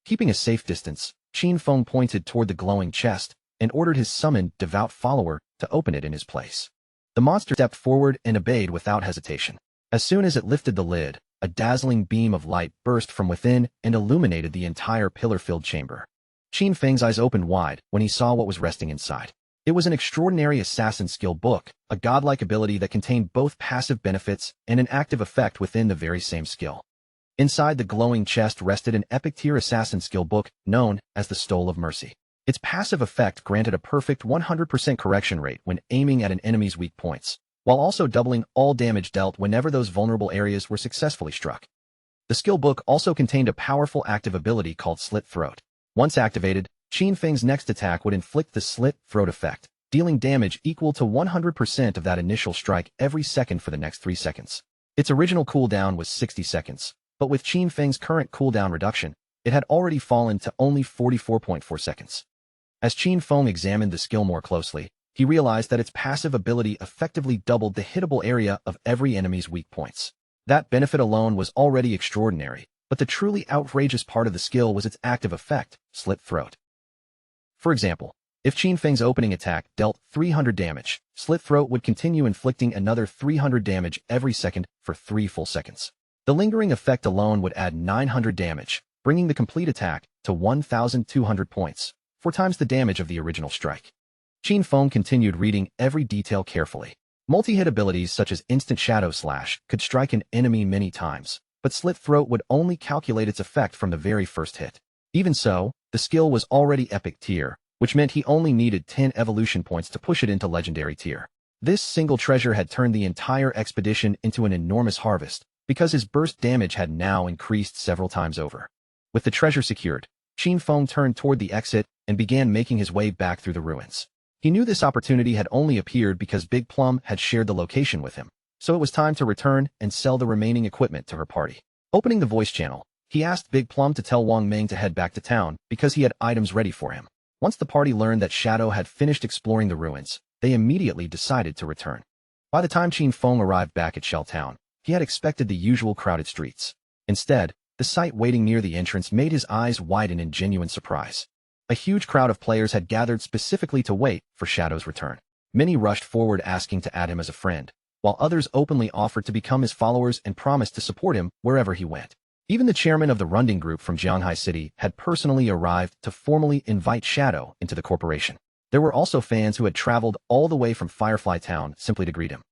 Keeping a safe distance, Qin Feng pointed toward the glowing chest and ordered his summoned, devout follower to open it in his place. The monster stepped forward and obeyed without hesitation. As soon as it lifted the lid, a dazzling beam of light burst from within and illuminated the entire pillar-filled chamber. Qin Feng's eyes opened wide when he saw what was resting inside. It was an extraordinary assassin skill book, a godlike ability that contained both passive benefits and an active effect within the very same skill. Inside the glowing chest rested an epic-tier assassin skill book known as the Stole of Mercy. Its passive effect granted a perfect 100% correction rate when aiming at an enemy's weak points, while also doubling all damage dealt whenever those vulnerable areas were successfully struck. The skill book also contained a powerful active ability called Slit Throat. Once activated, Qin Feng's next attack would inflict the Slit Throat effect, dealing damage equal to 100% of that initial strike every second for the next 3 seconds. Its original cooldown was 60 seconds, but with Qin Feng's current cooldown reduction, it had already fallen to only 44.4 seconds. As Qin Feng examined the skill more closely, he realized that its passive ability effectively doubled the hittable area of every enemy's weak points. That benefit alone was already extraordinary, but the truly outrageous part of the skill was its active effect, Slit Throat. For example, if Qin Feng's opening attack dealt 300 damage, Slit Throat would continue inflicting another 300 damage every second for 3 full seconds. The lingering effect alone would add 900 damage, bringing the complete attack to 1,200 points, 4 times the damage of the original strike. Qin Feng continued reading every detail carefully. Multi-hit abilities such as Instant Shadow Slash could strike an enemy many times, but Slit Throat would only calculate its effect from the very first hit. Even so, the skill was already epic tier, which meant he only needed 10 evolution points to push it into legendary tier. This single treasure had turned the entire expedition into an enormous harvest, because his burst damage had now increased several times over. With the treasure secured, Qin Feng turned toward the exit and began making his way back through the ruins. He knew this opportunity had only appeared because Big Plum had shared the location with him, so it was time to return and sell the remaining equipment to her party. Opening the voice channel, he asked Big Plum to tell Wang Meng to head back to town because he had items ready for him. Once the party learned that Shadow had finished exploring the ruins, they immediately decided to return. By the time Qin Feng arrived back at Shell Town, he had expected the usual crowded streets. Instead, the sight waiting near the entrance made his eyes widen in genuine surprise. A huge crowd of players had gathered specifically to wait for Shadow's return. Many rushed forward asking to add him as a friend, while others openly offered to become his followers and promised to support him wherever he went. Even the chairman of the Runding Group from Jianghai City had personally arrived to formally invite Shadow into the corporation. There were also fans who had traveled all the way from Firefly Town simply to greet him.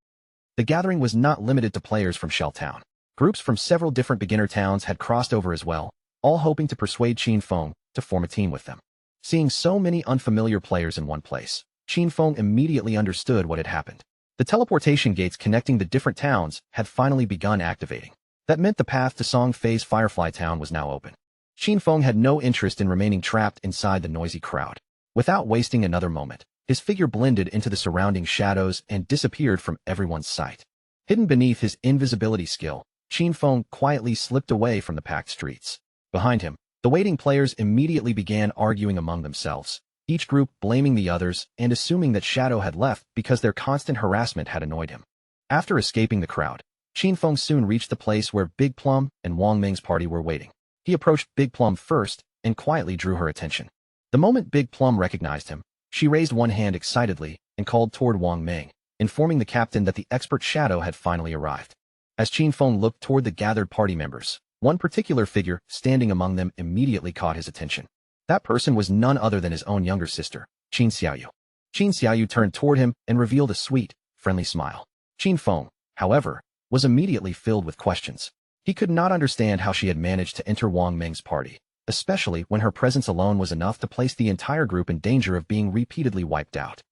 The gathering was not limited to players from Shell Town. Groups from several different beginner towns had crossed over as well, all hoping to persuade Qin Feng to form a team with them. Seeing so many unfamiliar players in one place, Qin Feng immediately understood what had happened. The teleportation gates connecting the different towns had finally begun activating. That meant the path to Song Fei's Firefly Town was now open. Qin Feng had no interest in remaining trapped inside the noisy crowd. Without wasting another moment, his figure blended into the surrounding shadows and disappeared from everyone's sight. Hidden beneath his invisibility skill, Qin Feng quietly slipped away from the packed streets. Behind him, the waiting players immediately began arguing among themselves, each group blaming the others and assuming that Shadow had left because their constant harassment had annoyed him. After escaping the crowd, Qin Feng soon reached the place where Big Plum and Wang Ming's party were waiting. He approached Big Plum first and quietly drew her attention. The moment Big Plum recognized him, she raised one hand excitedly and called toward Wang Ming, informing the captain that the expert Shadow had finally arrived. As Qin Feng looked toward the gathered party members, one particular figure standing among them immediately caught his attention. That person was none other than his own younger sister, Qin Xiaoyu. Qin Xiaoyu turned toward him and revealed a sweet, friendly smile. Qin Feng, however, was immediately filled with questions. He could not understand how she had managed to enter Wang Ming's party, especially when her presence alone was enough to place the entire group in danger of being repeatedly wiped out.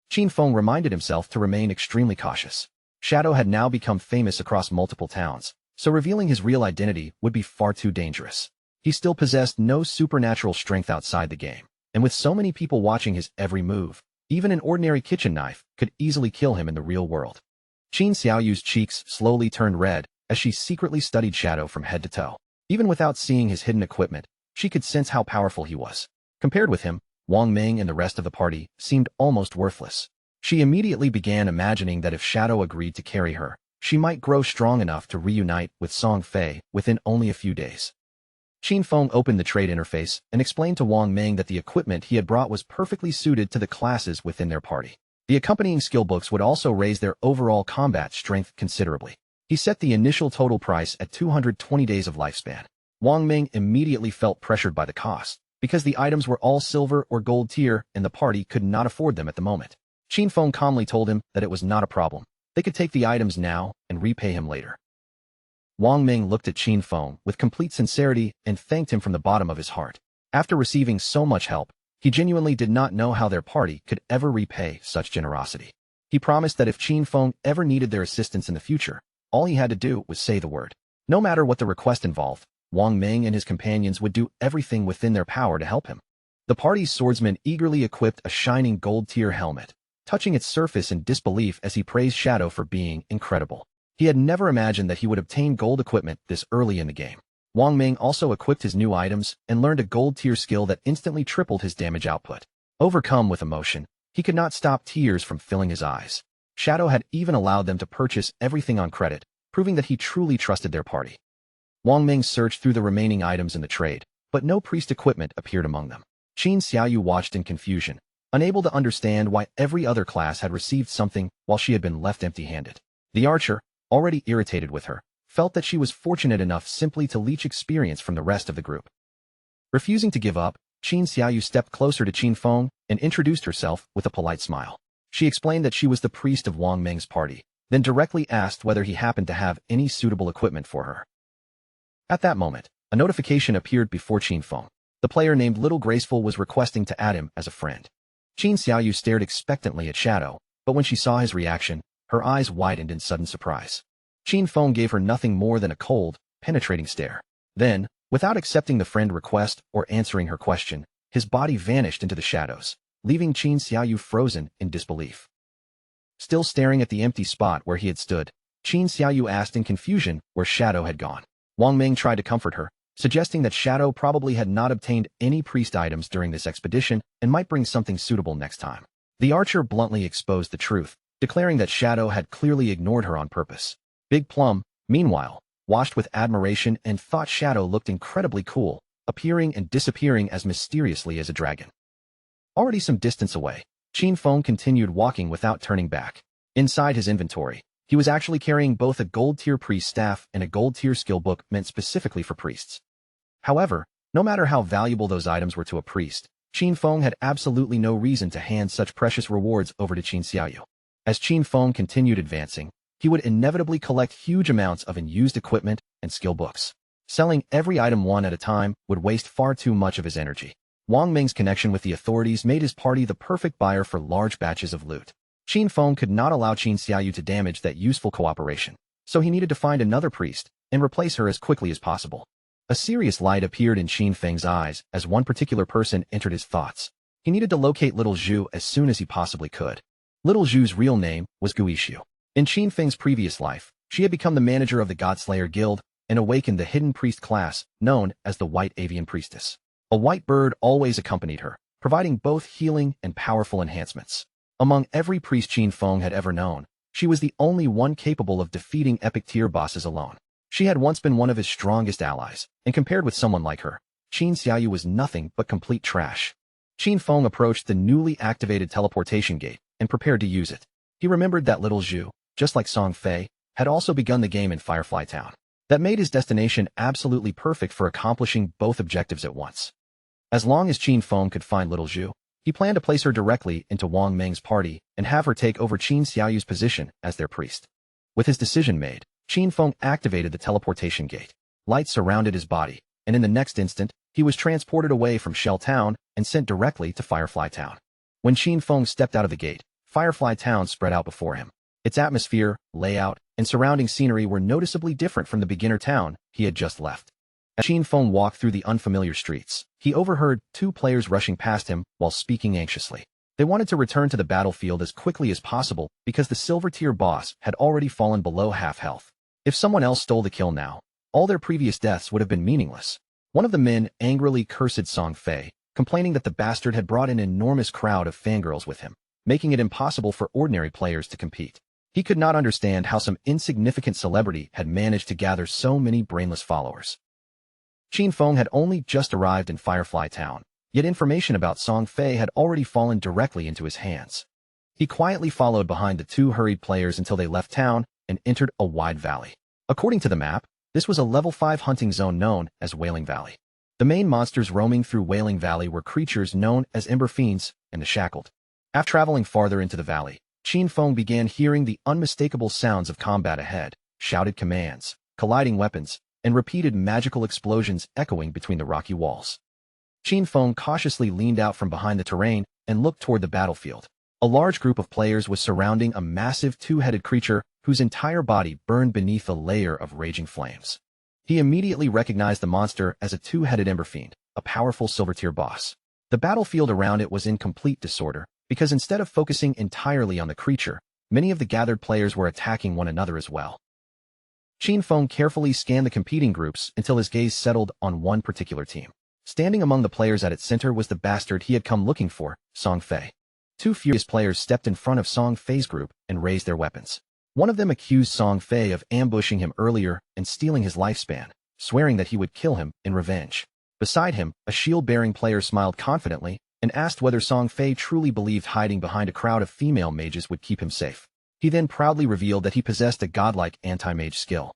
Qin Feng reminded himself to remain extremely cautious. Shadow had now become famous across multiple towns, so revealing his real identity would be far too dangerous. He still possessed no supernatural strength outside the game, and with so many people watching his every move, even an ordinary kitchen knife could easily kill him in the real world. Qin Xiaoyu's cheeks slowly turned red as she secretly studied Shadow from head to toe. Even without seeing his hidden equipment, she could sense how powerful he was. Compared with him, Wang Ming and the rest of the party seemed almost worthless. She immediately began imagining that if Shadow agreed to carry her, she might grow strong enough to reunite with Song Fei within only a few days. Qin Feng opened the trade interface and explained to Wang Ming that the equipment he had brought was perfectly suited to the classes within their party. The accompanying skill books would also raise their overall combat strength considerably. He set the initial total price at 220 days of lifespan. Wang Ming immediately felt pressured by the cost, because the items were all silver or gold tier and the party could not afford them at the moment. Qin Feng calmly told him that it was not a problem. They could take the items now and repay him later. Wang Ming looked at Qin Feng with complete sincerity and thanked him from the bottom of his heart. After receiving so much help, he genuinely did not know how their party could ever repay such generosity. He promised that if Qin Feng ever needed their assistance in the future, all he had to do was say the word. No matter what the request involved, Wang Ming and his companions would do everything within their power to help him. The party's swordsman eagerly equipped a shining gold-tier helmet, touching its surface in disbelief as he praised Shadow for being incredible. He had never imagined that he would obtain gold equipment this early in the game. Wang Ming also equipped his new items and learned a gold-tier skill that instantly tripled his damage output. Overcome with emotion, he could not stop tears from filling his eyes. Shadow had even allowed them to purchase everything on credit, proving that he truly trusted their party. Wang Ming searched through the remaining items in the trade, but no priest equipment appeared among them. Qin Xiaoyu watched in confusion, unable to understand why every other class had received something while she had been left empty-handed. The archer, already irritated with her, felt that she was fortunate enough simply to leech experience from the rest of the group. Refusing to give up, Qin Xiaoyu stepped closer to Qin Feng and introduced herself with a polite smile. She explained that she was the priest of Wang Ming's party, then directly asked whether he happened to have any suitable equipment for her. At that moment, a notification appeared before Qin Feng. The player named Little Graceful was requesting to add him as a friend. Qin Xiaoyu stared expectantly at Shadow, but when she saw his reaction, her eyes widened in sudden surprise. Qin Feng gave her nothing more than a cold, penetrating stare. Then, without accepting the friend request or answering her question, his body vanished into the shadows, leaving Qin Xiaoyu frozen in disbelief. Still staring at the empty spot where he had stood, Qin Xiaoyu asked in confusion where Shadow had gone. Wang Ming tried to comfort her, suggesting that Shadow probably had not obtained any priest items during this expedition and might bring something suitable next time. The archer bluntly exposed the truth, declaring that Shadow had clearly ignored her on purpose. Big Plum, meanwhile, watched with admiration and thought Shadow looked incredibly cool, appearing and disappearing as mysteriously as a dragon. Already some distance away, Qin Feng continued walking without turning back. Inside his inventory, he was actually carrying both a gold-tier priest staff and a gold-tier skill book meant specifically for priests. However, no matter how valuable those items were to a priest, Qin Feng had absolutely no reason to hand such precious rewards over to Qin Xiaoyu. As Qin Feng continued advancing, he would inevitably collect huge amounts of unused equipment and skill books. Selling every item one at a time would waste far too much of his energy. Wang Ming's connection with the authorities made his party the perfect buyer for large batches of loot. Qin Feng could not allow Qin Xiaoyu to damage that useful cooperation, so he needed to find another priest and replace her as quickly as possible. A serious light appeared in Qin Feng's eyes as one particular person entered his thoughts. He needed to locate little Zhu as soon as he possibly could. Little Zhu's real name was Guishu. In Qin Feng's previous life, she had become the manager of the Godslayer Guild and awakened the hidden priest class known as the White Avian Priestess. A white bird always accompanied her, providing both healing and powerful enhancements. Among every priest Qin Feng had ever known, she was the only one capable of defeating epic tier bosses alone. She had once been one of his strongest allies, and compared with someone like her, Qin Xiaoyu was nothing but complete trash. Qin Feng approached the newly activated teleportation gate and prepared to use it. He remembered that little Zhu, just like Song Fei, had also begun the game in Firefly Town. That made his destination absolutely perfect for accomplishing both objectives at once. As long as Qin Feng could find little Zhu, he planned to place her directly into Wang Meng's party and have her take over Qin Xiaoyu's position as their priest. With his decision made, Qin Feng activated the teleportation gate. Light surrounded his body, and in the next instant, he was transported away from Shell Town and sent directly to Firefly Town. When Qin Feng stepped out of the gate, Firefly Town spread out before him. Its atmosphere, layout, and surrounding scenery were noticeably different from the beginner town he had just left. As Qin Feng walked through the unfamiliar streets, he overheard two players rushing past him while speaking anxiously. They wanted to return to the battlefield as quickly as possible because the silver tier boss had already fallen below half health. If someone else stole the kill now, all their previous deaths would have been meaningless. One of the men angrily cursed Song Fei, complaining that the bastard had brought an enormous crowd of fangirls with him, making it impossible for ordinary players to compete. He could not understand how some insignificant celebrity had managed to gather so many brainless followers. Qin Feng had only just arrived in Firefly Town, yet information about Song Fei had already fallen directly into his hands. He quietly followed behind the two hurried players until they left town and entered a wide valley. According to the map, this was a level 5 hunting zone known as Wailing Valley. The main monsters roaming through Wailing Valley were creatures known as Ember Fiends and the Shackled. After traveling farther into the valley, Qin Feng began hearing the unmistakable sounds of combat ahead, shouted commands, colliding weapons, and repeated magical explosions echoing between the rocky walls. Qin Feng cautiously leaned out from behind the terrain and looked toward the battlefield. A large group of players was surrounding a massive two-headed creature whose entire body burned beneath a layer of raging flames. He immediately recognized the monster as a two-headed Ember Fiend, a powerful silver-tier boss. The battlefield around it was in complete disorder, because instead of focusing entirely on the creature, many of the gathered players were attacking one another as well. Qin Feng carefully scanned the competing groups until his gaze settled on one particular team. Standing among the players at its center was the bastard he had come looking for, Song Fei. Two furious players stepped in front of Song Fei's group and raised their weapons. One of them accused Song Fei of ambushing him earlier and stealing his lifespan, swearing that he would kill him in revenge. Beside him, a shield-bearing player smiled confidently and asked whether Song Fei truly believed hiding behind a crowd of female mages would keep him safe. He then proudly revealed that he possessed a godlike anti-mage skill.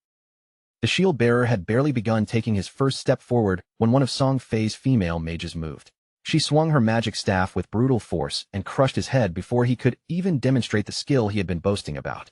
The shield-bearer had barely begun taking his first step forward when one of Song Fei's female mages moved. She swung her magic staff with brutal force and crushed his head before he could even demonstrate the skill he had been boasting about.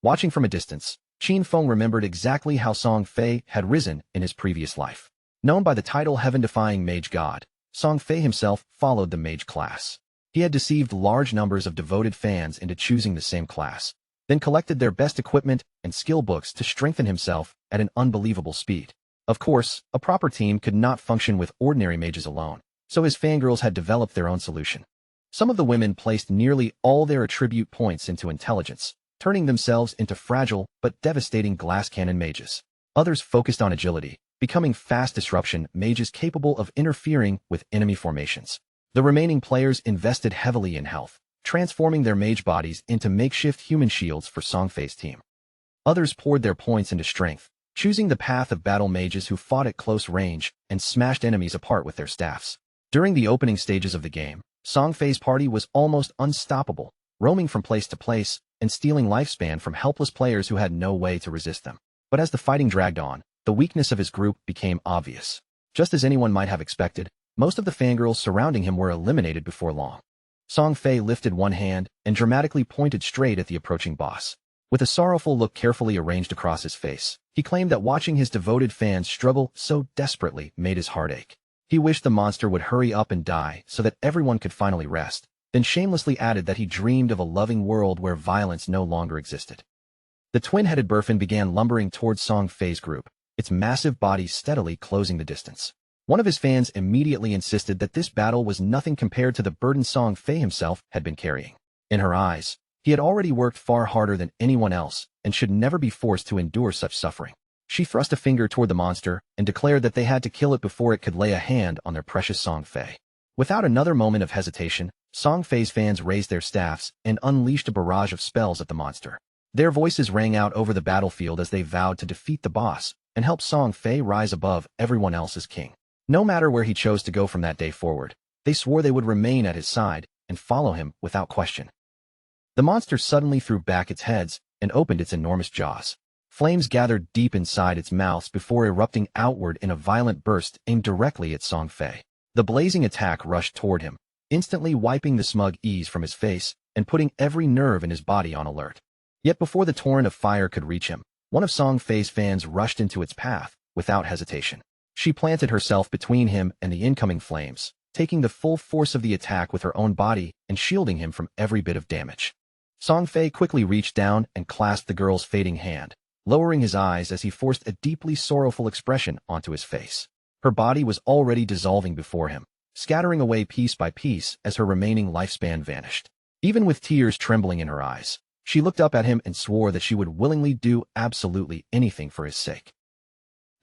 Watching from a distance, Qin Feng remembered exactly how Song Fei had risen in his previous life. Known by the title Heaven-Defying Mage God, Song Fei himself followed the mage class. He had deceived large numbers of devoted fans into choosing the same class, then collected their best equipment and skill books to strengthen himself at an unbelievable speed. Of course, a proper team could not function with ordinary mages alone, so his fangirls had developed their own solution. Some of the women placed nearly all their attribute points into intelligence, turning themselves into fragile but devastating glass cannon mages. Others focused on agility, becoming fast disruption mages capable of interfering with enemy formations. The remaining players invested heavily in health, transforming their mage bodies into makeshift human shields for Song Fei's team. Others poured their points into strength, choosing the path of battle mages who fought at close range and smashed enemies apart with their staffs. During the opening stages of the game, Song Fei's party was almost unstoppable, roaming from place to place and stealing lifespan from helpless players who had no way to resist them. But as the fighting dragged on, the weakness of his group became obvious. Just as anyone might have expected, most of the fangirls surrounding him were eliminated before long. Song Fei lifted one hand and dramatically pointed straight at the approaching boss. With a sorrowful look carefully arranged across his face, he claimed that watching his devoted fans struggle so desperately made his heart ache. He wished the monster would hurry up and die so that everyone could finally rest, then shamelessly added that he dreamed of a loving world where violence no longer existed. The twin-headed Burfin began lumbering towards Song Fei's group, its massive body steadily closing the distance. One of his fans immediately insisted that this battle was nothing compared to the burden Song Fei himself had been carrying. In her eyes, he had already worked far harder than anyone else and should never be forced to endure such suffering. She thrust a finger toward the monster and declared that they had to kill it before it could lay a hand on their precious Song Fei. Without another moment of hesitation, Song Fei's fans raised their staffs and unleashed a barrage of spells at the monster. Their voices rang out over the battlefield as they vowed to defeat the boss and help Song Fei rise above everyone else as king. No matter where he chose to go from that day forward, they swore they would remain at his side and follow him without question. The monster suddenly threw back its heads and opened its enormous jaws. Flames gathered deep inside its mouths before erupting outward in a violent burst aimed directly at Song Fei. The blazing attack rushed toward him, instantly wiping the smug ease from his face and putting every nerve in his body on alert. Yet before the torrent of fire could reach him, one of Song Fei's fans rushed into its path without hesitation. She planted herself between him and the incoming flames, taking the full force of the attack with her own body and shielding him from every bit of damage. Song Fei quickly reached down and clasped the girl's fading hand, lowering his eyes as he forced a deeply sorrowful expression onto his face. Her body was already dissolving before him, scattering away piece by piece as her remaining lifespan vanished. Even with tears trembling in her eyes, she looked up at him and swore that she would willingly do absolutely anything for his sake.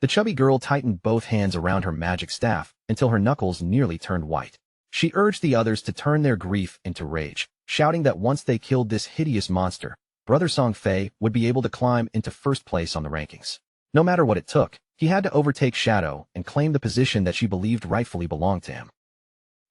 The chubby girl tightened both hands around her magic staff until her knuckles nearly turned white. She urged the others to turn their grief into rage, shouting that once they killed this hideous monster, Brother Song Fei would be able to climb into first place on the rankings. No matter what it took, he had to overtake Shadow and claim the position that she believed rightfully belonged to him.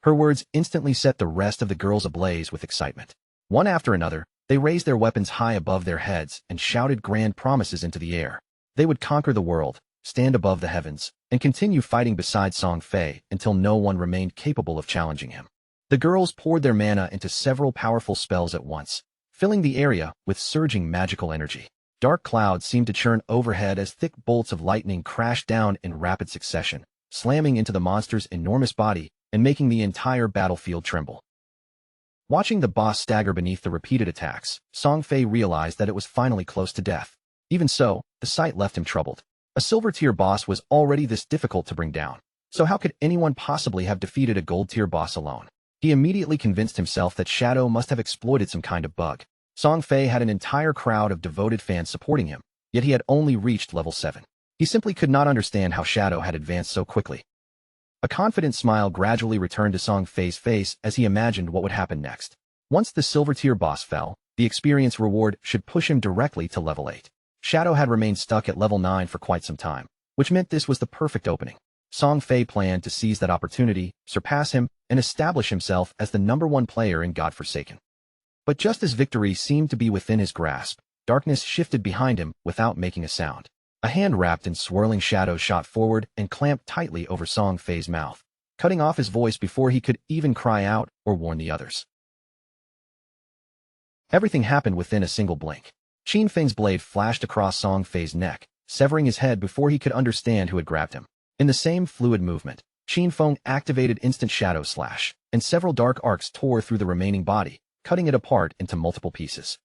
Her words instantly set the rest of the girls ablaze with excitement. One after another, they raised their weapons high above their heads and shouted grand promises into the air. They would conquer the world, stand above the heavens, and continue fighting beside Song Fei until no one remained capable of challenging him. The girls poured their mana into several powerful spells at once, filling the area with surging magical energy. Dark clouds seemed to churn overhead as thick bolts of lightning crashed down in rapid succession, slamming into the monster's enormous body and making the entire battlefield tremble. Watching the boss stagger beneath the repeated attacks, Song Fei realized that it was finally close to death. Even so, the sight left him troubled. A silver-tier boss was already this difficult to bring down, so how could anyone possibly have defeated a gold-tier boss alone? He immediately convinced himself that Shadow must have exploited some kind of bug. Song Fei had an entire crowd of devoted fans supporting him, yet he had only reached level 7. He simply could not understand how Shadow had advanced so quickly. A confident smile gradually returned to Song Fei's face as he imagined what would happen next. Once the silver-tier boss fell, the experience reward should push him directly to level 8. Shadow had remained stuck at level 9 for quite some time, which meant this was the perfect opening. Song Fei planned to seize that opportunity, surpass him, and establish himself as the #1 player in Godforsaken. But just as victory seemed to be within his grasp, darkness shifted behind him without making a sound. A hand wrapped in swirling shadows shot forward and clamped tightly over Song Fei's mouth, cutting off his voice before he could even cry out or warn the others. Everything happened within a single blink. Qin Feng's blade flashed across Song Fei's neck, severing his head before he could understand who had grabbed him. In the same fluid movement, Qin Feng activated Instant Shadow Slash, and several dark arcs tore through the remaining body, cutting it apart into multiple pieces.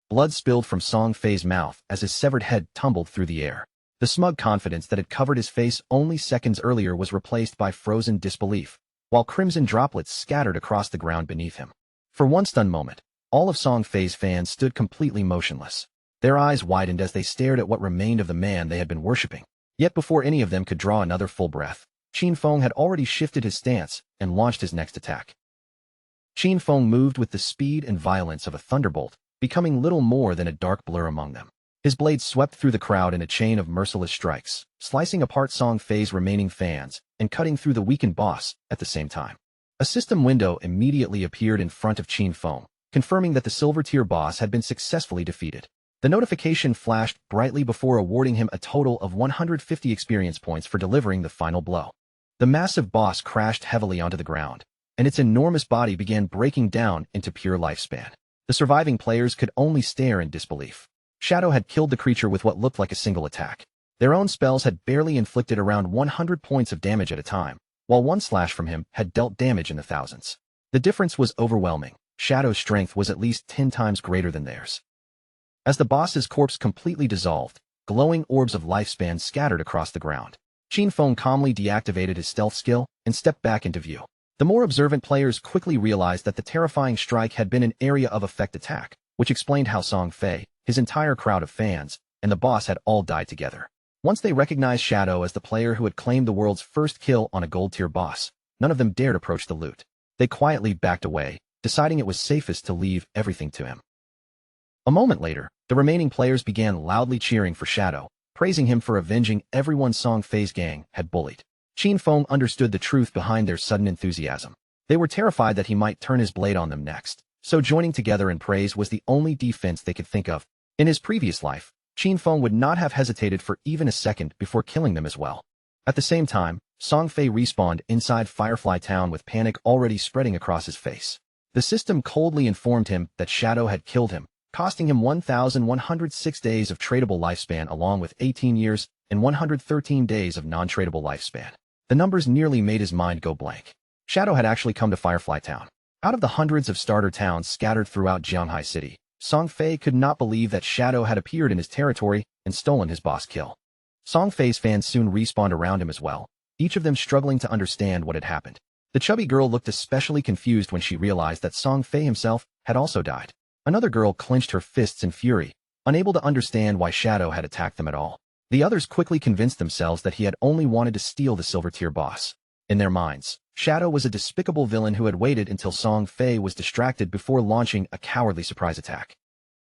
Blood spilled from Song Fei's mouth as his severed head tumbled through the air. The smug confidence that had covered his face only seconds earlier was replaced by frozen disbelief, while crimson droplets scattered across the ground beneath him. For one stunned moment, all of Song Fei's fans stood completely motionless. Their eyes widened as they stared at what remained of the man they had been worshipping. Yet before any of them could draw another full breath, Qin Feng had already shifted his stance and launched his next attack. Qin Feng moved with the speed and violence of a thunderbolt, becoming little more than a dark blur among them. His blade swept through the crowd in a chain of merciless strikes, slicing apart Song Fei's remaining fans and cutting through the weakened boss at the same time. A system window immediately appeared in front of Qin Feng, confirming that the silver-tier boss had been successfully defeated. The notification flashed brightly before awarding him a total of 150 experience points for delivering the final blow. The massive boss crashed heavily onto the ground, and its enormous body began breaking down into pure lifespan. The surviving players could only stare in disbelief. Shadow had killed the creature with what looked like a single attack. Their own spells had barely inflicted around 100 points of damage at a time, while one slash from him had dealt damage in the thousands. The difference was overwhelming. Shadow's strength was at least 10 times greater than theirs. As the boss's corpse completely dissolved, glowing orbs of lifespan scattered across the ground. Qin Feng calmly deactivated his stealth skill and stepped back into view. The more observant players quickly realized that the terrifying strike had been an area of effect attack, which explained how Song Fei, his entire crowd of fans, and the boss had all died together. Once they recognized Shadow as the player who had claimed the world's first kill on a gold-tier boss, none of them dared approach the loot. They quietly backed away, deciding it was safest to leave everything to him. A moment later, the remaining players began loudly cheering for Shadow, praising him for avenging everyone Song Fei's gang had bullied. Qin Feng understood the truth behind their sudden enthusiasm. They were terrified that he might turn his blade on them next, so joining together in praise was the only defense they could think of. In his previous life, Qin Feng would not have hesitated for even a second before killing them as well. At the same time, Song Fei respawned inside Firefly Town with panic already spreading across his face. The system coldly informed him that Shadow had killed him, costing him 1,106 days of tradable lifespan along with 18 years and 113 days of non-tradable lifespan. The numbers nearly made his mind go blank. Shadow had actually come to Firefly Town. Out of the hundreds of starter towns scattered throughout Jianghai City, Song Fei could not believe that Shadow had appeared in his territory and stolen his boss kill. Song Fei's fans soon respawned around him as well, each of them struggling to understand what had happened. The chubby girl looked especially confused when she realized that Song Fei himself had also died. Another girl clenched her fists in fury, unable to understand why Shadow had attacked them at all. The others quickly convinced themselves that he had only wanted to steal the silver-tier boss. In their minds, Shadow was a despicable villain who had waited until Song Fei was distracted before launching a cowardly surprise attack.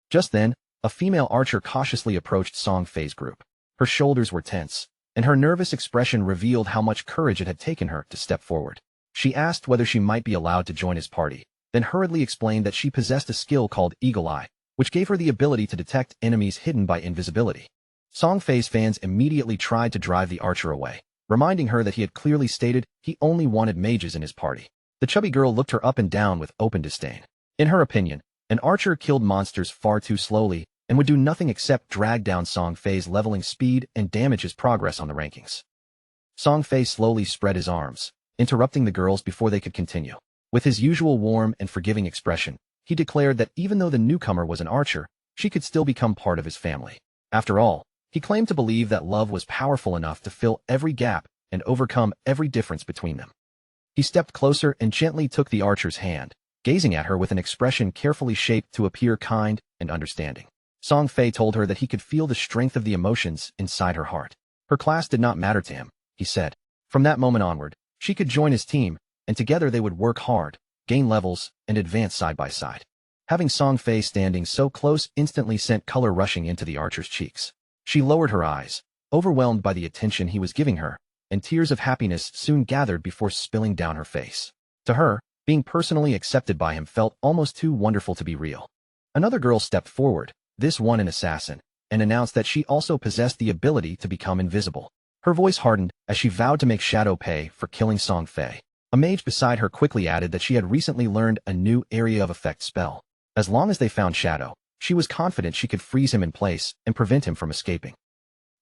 Just then, a female archer cautiously approached Song Fei's group. Her shoulders were tense, and her nervous expression revealed how much courage it had taken her to step forward. She asked whether she might be allowed to join his party, then hurriedly explained that she possessed a skill called Eagle Eye, which gave her the ability to detect enemies hidden by invisibility. Song Fei's fans immediately tried to drive the archer away, reminding her that he had clearly stated he only wanted mages in his party. The chubby girl looked her up and down with open disdain. In her opinion, an archer killed monsters far too slowly and would do nothing except drag down Song Fei's leveling speed and damage his progress on the rankings. Song Fei slowly spread his arms, interrupting the girls before they could continue. With his usual warm and forgiving expression, he declared that even though the newcomer was an archer, she could still become part of his family. After all, he claimed to believe that love was powerful enough to fill every gap and overcome every difference between them. He stepped closer and gently took the archer's hand, gazing at her with an expression carefully shaped to appear kind and understanding. Song Fei told her that he could feel the strength of the emotions inside her heart. Her class did not matter to him, he said. From that moment onward, she could join his team, and together they would work hard, gain levels, and advance side by side. Having Song Fei standing so close instantly sent color rushing into the archer's cheeks. She lowered her eyes, overwhelmed by the attention he was giving her, and tears of happiness soon gathered before spilling down her face. To her, being personally accepted by him felt almost too wonderful to be real. Another girl stepped forward, this one an assassin, and announced that she also possessed the ability to become invisible. Her voice hardened as she vowed to make Shadow pay for killing Song Fei. A mage beside her quickly added that she had recently learned a new area of effect spell. As long as they found Shadow, she was confident she could freeze him in place and prevent him from escaping.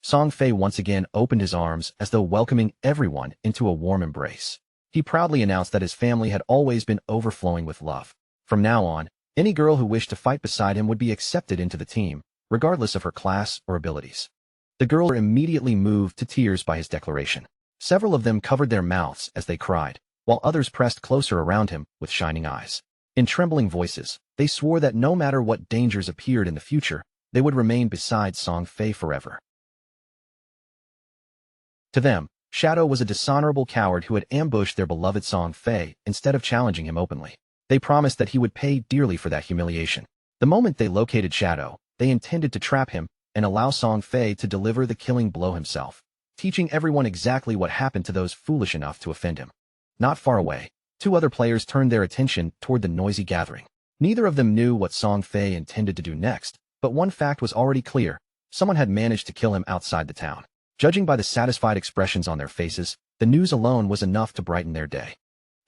Song Fei once again opened his arms as though welcoming everyone into a warm embrace. He proudly announced that his family had always been overflowing with love. From now on, any girl who wished to fight beside him would be accepted into the team, regardless of her class or abilities. The girls were immediately moved to tears by his declaration. Several of them covered their mouths as they cried, while others pressed closer around him with shining eyes. In trembling voices, they swore that no matter what dangers appeared in the future, they would remain beside Song Fei forever. To them, Shadow was a dishonorable coward who had ambushed their beloved Song Fei instead of challenging him openly. They promised that he would pay dearly for that humiliation. The moment they located Shadow, they intended to trap him and allow Song Fei to deliver the killing blow himself, teaching everyone exactly what happened to those foolish enough to offend him. Not far away, two other players turned their attention toward the noisy gathering. Neither of them knew what Song Fei intended to do next, but one fact was already clear. Someone had managed to kill him outside the town. Judging by the satisfied expressions on their faces, the news alone was enough to brighten their day.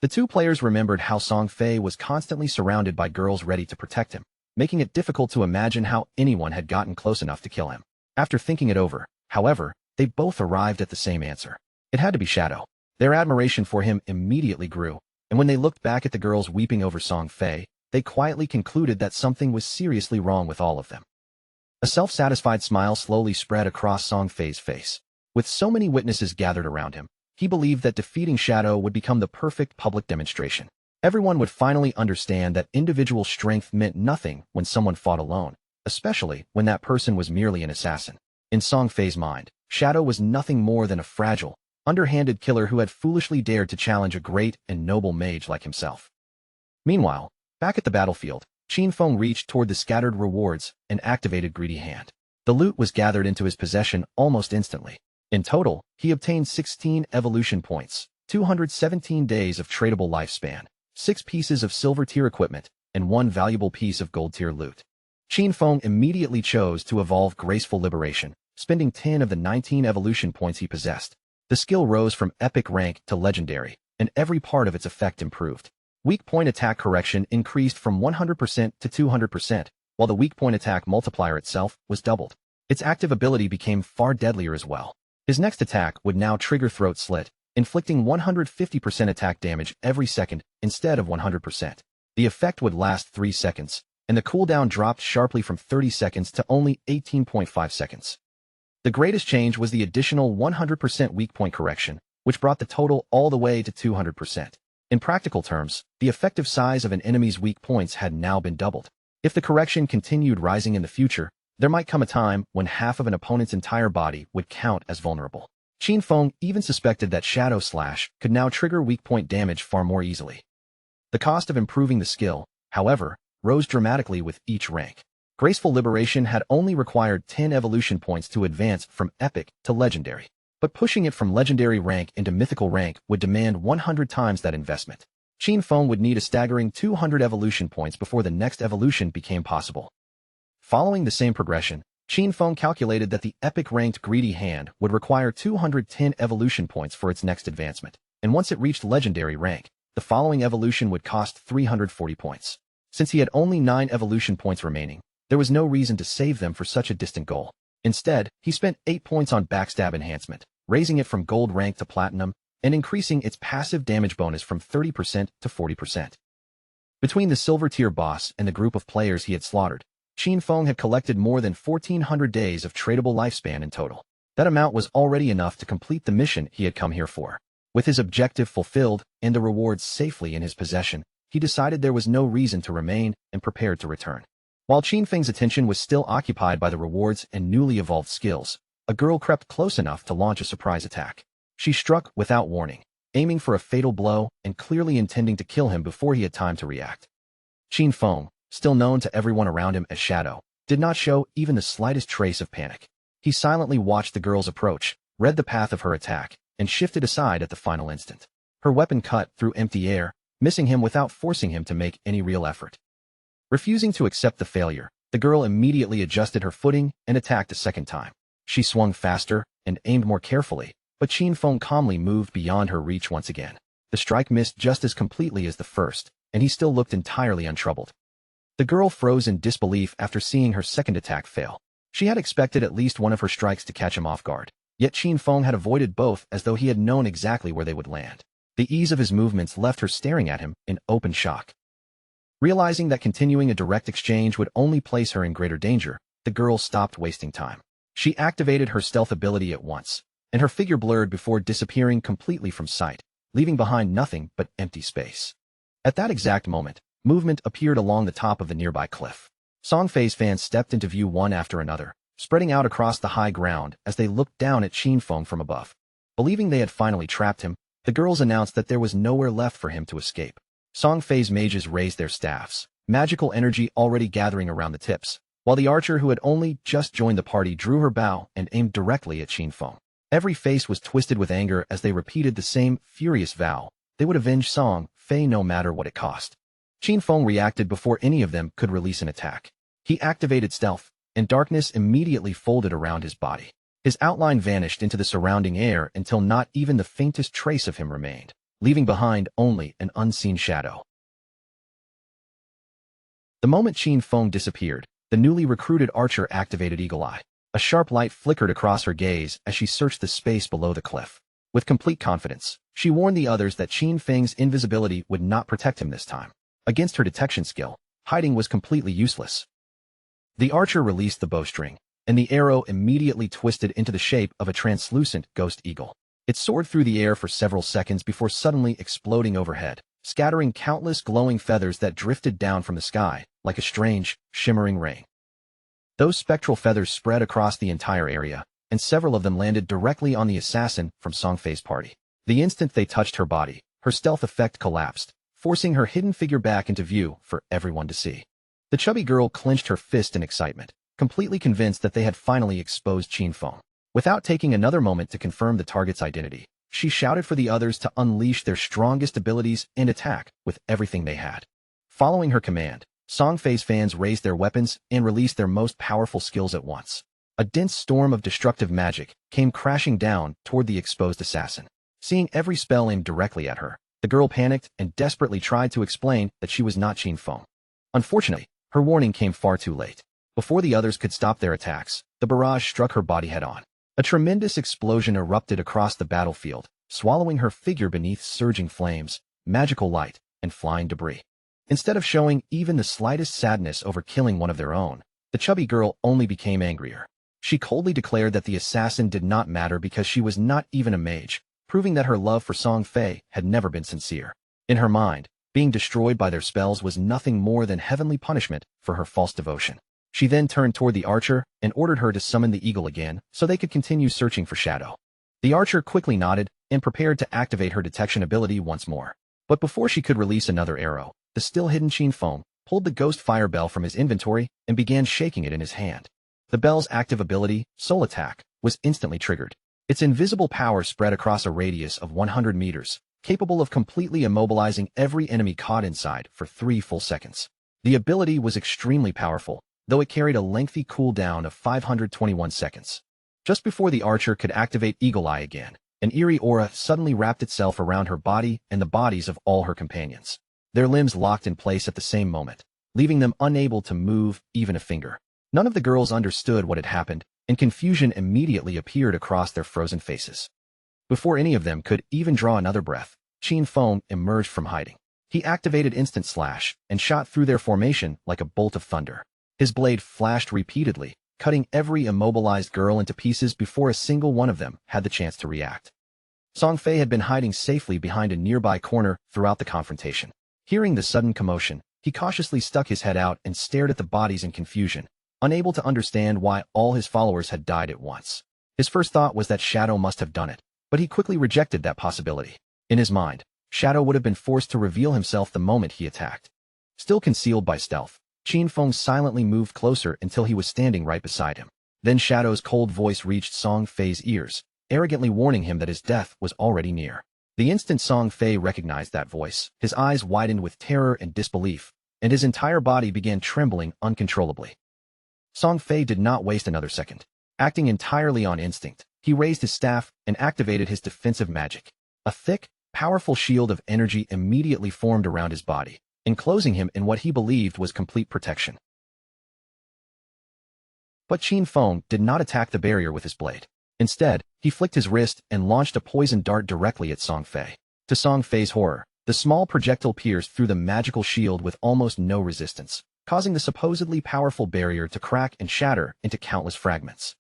The two players remembered how Song Fei was constantly surrounded by girls ready to protect him, making it difficult to imagine how anyone had gotten close enough to kill him. After thinking it over, however, they both arrived at the same answer. It had to be Shadow. Their admiration for him immediately grew, and when they looked back at the girls weeping over Song Fei, they quietly concluded that something was seriously wrong with all of them. A self-satisfied smile slowly spread across Song Fei's face. With so many witnesses gathered around him, he believed that defeating Shadow would become the perfect public demonstration. Everyone would finally understand that individual strength meant nothing when someone fought alone, especially when that person was merely an assassin. In Song Fei's mind, Shadow was nothing more than a fragile, underhanded killer who had foolishly dared to challenge a great and noble mage like himself. Meanwhile, back at the battlefield, Qin Feng reached toward the scattered rewards and activated Greedy Hand. The loot was gathered into his possession almost instantly. In total, he obtained 16 evolution points, 217 days of tradable lifespan, 6 pieces of silver-tier equipment, and 1 valuable piece of gold-tier loot. Qin Feng immediately chose to evolve Graceful Liberation, spending 10 of the 19 evolution points he possessed. The skill rose from epic rank to legendary, and every part of its effect improved. Weak point attack correction increased from 100% to 200%, while the weak point attack multiplier itself was doubled. Its active ability became far deadlier as well. His next attack would now trigger Throat Slit, inflicting 150% attack damage every second instead of 100%. The effect would last 3 seconds, and the cooldown dropped sharply from 30 seconds to only 18.5 seconds. The greatest change was the additional 100% weak point correction, which brought the total all the way to 200%. In practical terms, the effective size of an enemy's weak points had now been doubled. If the correction continued rising in the future, there might come a time when half of an opponent's entire body would count as vulnerable. Qin Feng even suspected that Shadow Slash could now trigger weak point damage far more easily. The cost of improving the skill, however, rose dramatically with each rank. Graceful Liberation had only required 10 evolution points to advance from epic to legendary, but pushing it from legendary rank into mythical rank would demand 100 times that investment. Qin Feng would need a staggering 200 evolution points before the next evolution became possible. Following the same progression, Qin Feng calculated that the epic-ranked Greedy Hand would require 210 evolution points for its next advancement, and once it reached legendary rank, the following evolution would cost 340 points. Since he had only 9 evolution points remaining, there was no reason to save them for such a distant goal. Instead, he spent 8 points on Backstab Enhancement, raising it from gold rank to platinum, and increasing its passive damage bonus from 30% to 40%. Between the silver tier boss and the group of players he had slaughtered, Qin Feng had collected more than 1,400 days of tradable lifespan in total. That amount was already enough to complete the mission he had come here for. With his objective fulfilled and the rewards safely in his possession, he decided there was no reason to remain and prepared to return. While Qin Feng's attention was still occupied by the rewards and newly evolved skills, a girl crept close enough to launch a surprise attack. She struck without warning, aiming for a fatal blow and clearly intending to kill him before he had time to react. Qin Feng, still known to everyone around him as Shadow, did not show even the slightest trace of panic. He silently watched the girl's approach, read the path of her attack, and shifted aside at the final instant. Her weapon cut through empty air, missing him without forcing him to make any real effort. Refusing to accept the failure, the girl immediately adjusted her footing and attacked a second time. She swung faster and aimed more carefully, but Qin Feng calmly moved beyond her reach once again. The strike missed just as completely as the first, and he still looked entirely untroubled. The girl froze in disbelief after seeing her second attack fail. She had expected at least one of her strikes to catch him off guard, yet Qin Feng had avoided both as though he had known exactly where they would land. The ease of his movements left her staring at him in open shock. Realizing that continuing a direct exchange would only place her in greater danger, the girl stopped wasting time. She activated her stealth ability at once, and her figure blurred before disappearing completely from sight, leaving behind nothing but empty space. At that exact moment, movement appeared along the top of the nearby cliff. Song Fei's fans stepped into view one after another, spreading out across the high ground as they looked down at Qin Feng from above. Believing they had finally trapped him, the girls announced that there was nowhere left for him to escape. Song Fei's mages raised their staffs, magical energy already gathering around the tips, while the archer who had only just joined the party drew her bow and aimed directly at Qin Feng. Every face was twisted with anger as they repeated the same furious vow. They would avenge Song Fei no matter what it cost. Qin Feng reacted before any of them could release an attack. He activated stealth, and darkness immediately folded around his body. His outline vanished into the surrounding air until not even the faintest trace of him remained, leaving behind only an unseen shadow. The moment Qin Feng disappeared, the newly recruited archer activated Eagle Eye. A sharp light flickered across her gaze as she searched the space below the cliff. With complete confidence, she warned the others that Qin Feng's invisibility would not protect him this time. Against her detection skill, hiding was completely useless. The archer released the bowstring, and the arrow immediately twisted into the shape of a translucent ghost eagle. It soared through the air for several seconds before suddenly exploding overhead, scattering countless glowing feathers that drifted down from the sky like a strange, shimmering rain. Those spectral feathers spread across the entire area, and several of them landed directly on the assassin from Song Fei's party. The instant they touched her body, her stealth effect collapsed, forcing her hidden figure back into view for everyone to see. The chubby girl clenched her fist in excitement, completely convinced that they had finally exposed Qin Feng. Without taking another moment to confirm the target's identity, she shouted for the others to unleash their strongest abilities and attack with everything they had. Following her command, Song Fei's fans raised their weapons and released their most powerful skills at once. A dense storm of destructive magic came crashing down toward the exposed assassin. Seeing every spell aimed directly at her, the girl panicked and desperately tried to explain that she was not Qin Feng. Unfortunately, her warning came far too late. Before the others could stop their attacks, the barrage struck her body head-on. A tremendous explosion erupted across the battlefield, swallowing her figure beneath surging flames, magical light, and flying debris. Instead of showing even the slightest sadness over killing one of their own, the chubby girl only became angrier. She coldly declared that the assassin did not matter because she was not even a mage, proving that her love for Song Fei had never been sincere. In her mind, being destroyed by their spells was nothing more than heavenly punishment for her false devotion. She then turned toward the archer and ordered her to summon the eagle again so they could continue searching for Shadow. The archer quickly nodded and prepared to activate her detection ability once more. But before she could release another arrow, the still-hidden Qin Feng pulled the ghost fire bell from his inventory and began shaking it in his hand. The bell's active ability, Soul Attack, was instantly triggered. Its invisible power spread across a radius of 100 meters, capable of completely immobilizing every enemy caught inside for 3 full seconds. The ability was extremely powerful, though it carried a lengthy cooldown of 521 seconds. Just before the archer could activate Eagle Eye again, an eerie aura suddenly wrapped itself around her body and the bodies of all her companions. Their limbs locked in place at the same moment, leaving them unable to move even a finger. None of the girls understood what had happened, and confusion immediately appeared across their frozen faces. Before any of them could even draw another breath, Qin Feng emerged from hiding. He activated Instant Slash and shot through their formation like a bolt of thunder. His blade flashed repeatedly, cutting every immobilized girl into pieces before a single one of them had the chance to react. Song Fei had been hiding safely behind a nearby corner throughout the confrontation. Hearing the sudden commotion, he cautiously stuck his head out and stared at the bodies in confusion, unable to understand why all his followers had died at once. His first thought was that Shadow must have done it, but he quickly rejected that possibility. In his mind, Shadow would have been forced to reveal himself the moment he attacked. Still concealed by stealth, Qin Feng silently moved closer until he was standing right beside him. Then Shadow's cold voice reached Song Fei's ears, arrogantly warning him that his death was already near. The instant Song Fei recognized that voice, his eyes widened with terror and disbelief, and his entire body began trembling uncontrollably. Song Fei did not waste another second. Acting entirely on instinct, he raised his staff and activated his defensive magic. A thick, powerful shield of energy immediately formed around his body, enclosing him in what he believed was complete protection. But Qin Feng did not attack the barrier with his blade. Instead, he flicked his wrist and launched a poison dart directly at Song Fei. To Song Fei's horror, the small projectile pierced through the magical shield with almost no resistance, causing the supposedly powerful barrier to crack and shatter into countless fragments.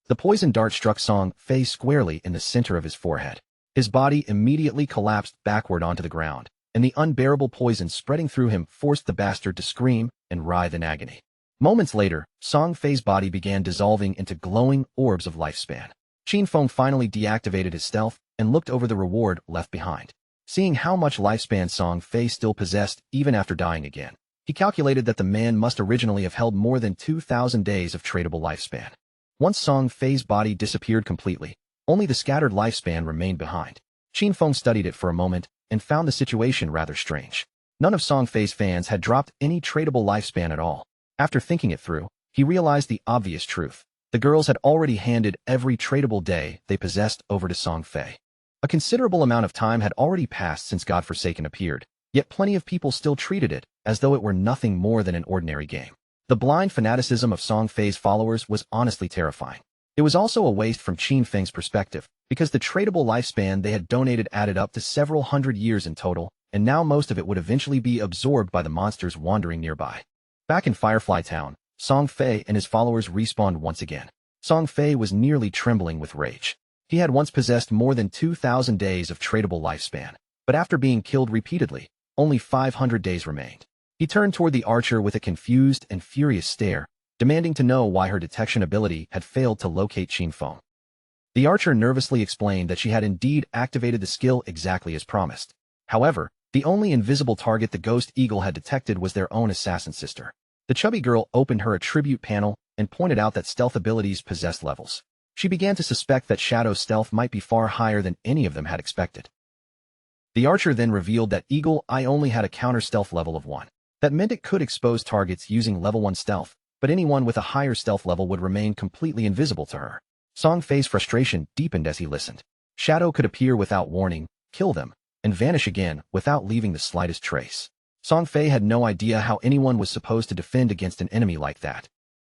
The poison dart struck Song Fei squarely in the center of his forehead. His body immediately collapsed backward onto the ground, and the unbearable poison spreading through him forced the bastard to scream and writhe in agony. Moments later, Song Fei's body began dissolving into glowing orbs of lifespan. Qin Feng finally deactivated his stealth and looked over the reward left behind. Seeing how much lifespan Song Fei still possessed even after dying again, he calculated that the man must originally have held more than 2,000 days of tradable lifespan. Once Song Fei's body disappeared completely, only the scattered lifespan remained behind. Qin Feng studied it for a moment and found the situation rather strange. None of Song Fei's fans had dropped any tradable lifespan at all. After thinking it through, he realized the obvious truth. The girls had already handed every tradable day they possessed over to Song Fei. A considerable amount of time had already passed since Godforsaken appeared, yet plenty of people still treated it as though it were nothing more than an ordinary game. The blind fanaticism of Song Fei's followers was honestly terrifying. It was also a waste from Qin Feng's perspective, because the tradable lifespan they had donated added up to several hundred years in total, and now most of it would eventually be absorbed by the monsters wandering nearby. Back in Firefly Town, Song Fei and his followers respawned once again. Song Fei was nearly trembling with rage. He had once possessed more than 2,000 days of tradable lifespan, but after being killed repeatedly, only 500 days remained. He turned toward the archer with a confused and furious stare, demanding to know why her detection ability had failed to locate Qin Feng. The archer nervously explained that she had indeed activated the skill exactly as promised. However, the only invisible target the ghost eagle had detected was their own assassin sister. The chubby girl opened her attribute panel and pointed out that stealth abilities possessed levels. She began to suspect that Shadow's stealth might be far higher than any of them had expected. The archer then revealed that Eagle Eye only had a counter-stealth level of 1. That meant it could expose targets using level 1 stealth, but anyone with a higher stealth level would remain completely invisible to her. Song Fei's frustration deepened as he listened. Shadow could appear without warning, kill them, and vanish again without leaving the slightest trace. Song Fei had no idea how anyone was supposed to defend against an enemy like that.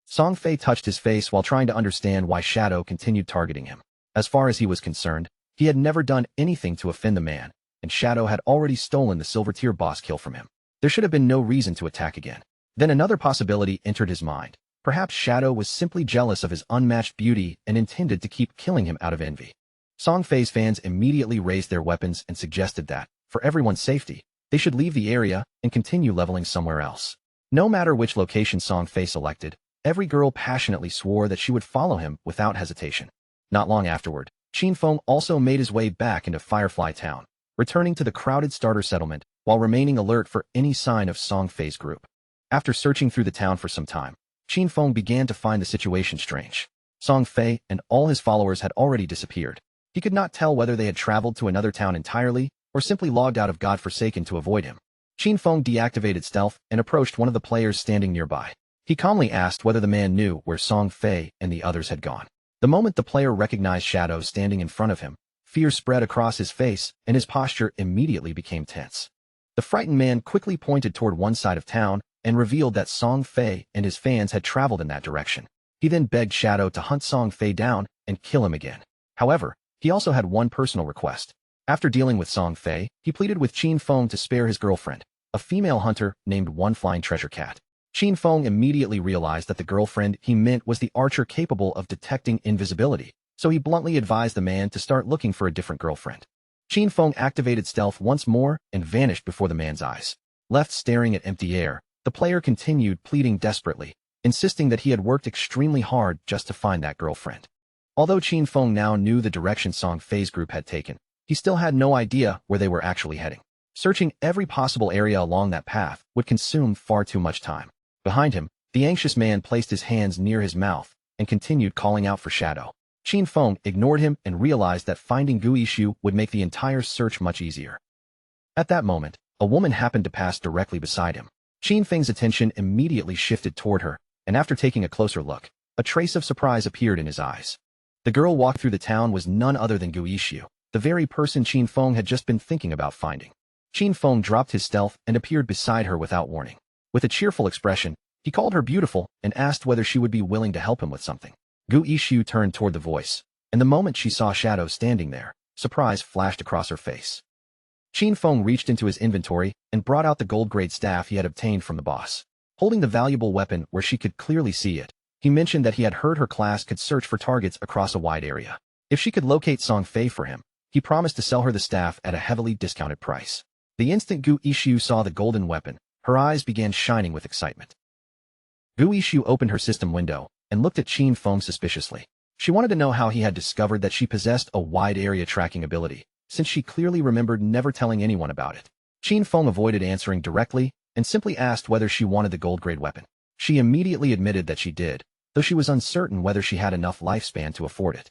Song Fei touched his face while trying to understand why Shadow continued targeting him. As far as he was concerned, he had never done anything to offend the man, and Shadow had already stolen the silver tier boss kill from him. There should have been no reason to attack again. Then another possibility entered his mind. Perhaps Shadow was simply jealous of his unmatched beauty and intended to keep killing him out of envy. Song Fei's fans immediately raised their weapons and suggested that, for everyone's safety, they should leave the area and continue leveling somewhere else. No matter which location Song Fei selected, every girl passionately swore that she would follow him without hesitation. Not long afterward, Qin Feng also made his way back into Firefly Town, returning to the crowded starter settlement while remaining alert for any sign of Song Fei's group. After searching through the town for some time, Qin Feng began to find the situation strange. Song Fei and all his followers had already disappeared. He could not tell whether they had traveled to another town entirely or simply logged out of Godforsaken to avoid him. Qin Feng deactivated stealth and approached one of the players standing nearby. He calmly asked whether the man knew where Song Fei and the others had gone. The moment the player recognized Shadow standing in front of him, fear spread across his face and his posture immediately became tense. The frightened man quickly pointed toward one side of town and revealed that Song Fei and his fans had traveled in that direction. He then begged Shadow to hunt Song Fei down and kill him again. However, he also had one personal request. After dealing with Song Fei, he pleaded with Qin Feng to spare his girlfriend, a female hunter named One Flying Treasure Cat. Qin Feng immediately realized that the girlfriend he meant was the archer capable of detecting invisibility, so he bluntly advised the man to start looking for a different girlfriend. Qin Feng activated stealth once more and vanished before the man's eyes. Left staring at empty air, the player continued pleading desperately, insisting that he had worked extremely hard just to find that girlfriend. Although Qin Feng now knew the direction Song Fei's group had taken, he still had no idea where they were actually heading. Searching every possible area along that path would consume far too much time. Behind him, the anxious man placed his hands near his mouth and continued calling out for Shadow. Qin Feng ignored him and realized that finding Gu Yishu would make the entire search much easier. At that moment, a woman happened to pass directly beside him. Qin Feng's attention immediately shifted toward her, and after taking a closer look, a trace of surprise appeared in his eyes. The girl walked through the town was none other than Gu Yishu, the very person Qin Feng had just been thinking about finding. Qin Feng dropped his stealth and appeared beside her without warning. With a cheerful expression, he called her beautiful and asked whether she would be willing to help him with something. Gu Yishu turned toward the voice, and the moment she saw Shadow standing there, surprise flashed across her face. Qin Feng reached into his inventory and brought out the gold-grade staff he had obtained from the boss. Holding the valuable weapon where she could clearly see it, he mentioned that he had heard her class could search for targets across a wide area. If she could locate Song Fei for him, he promised to sell her the staff at a heavily discounted price. The instant Gu Yishu saw the golden weapon, her eyes began shining with excitement. Gu Yishu opened her system window and looked at Qin Feng suspiciously. She wanted to know how he had discovered that she possessed a wide area tracking ability, since she clearly remembered never telling anyone about it. Qin Feng avoided answering directly and simply asked whether she wanted the gold-grade weapon. She immediately admitted that she did, though she was uncertain whether she had enough lifespan to afford it.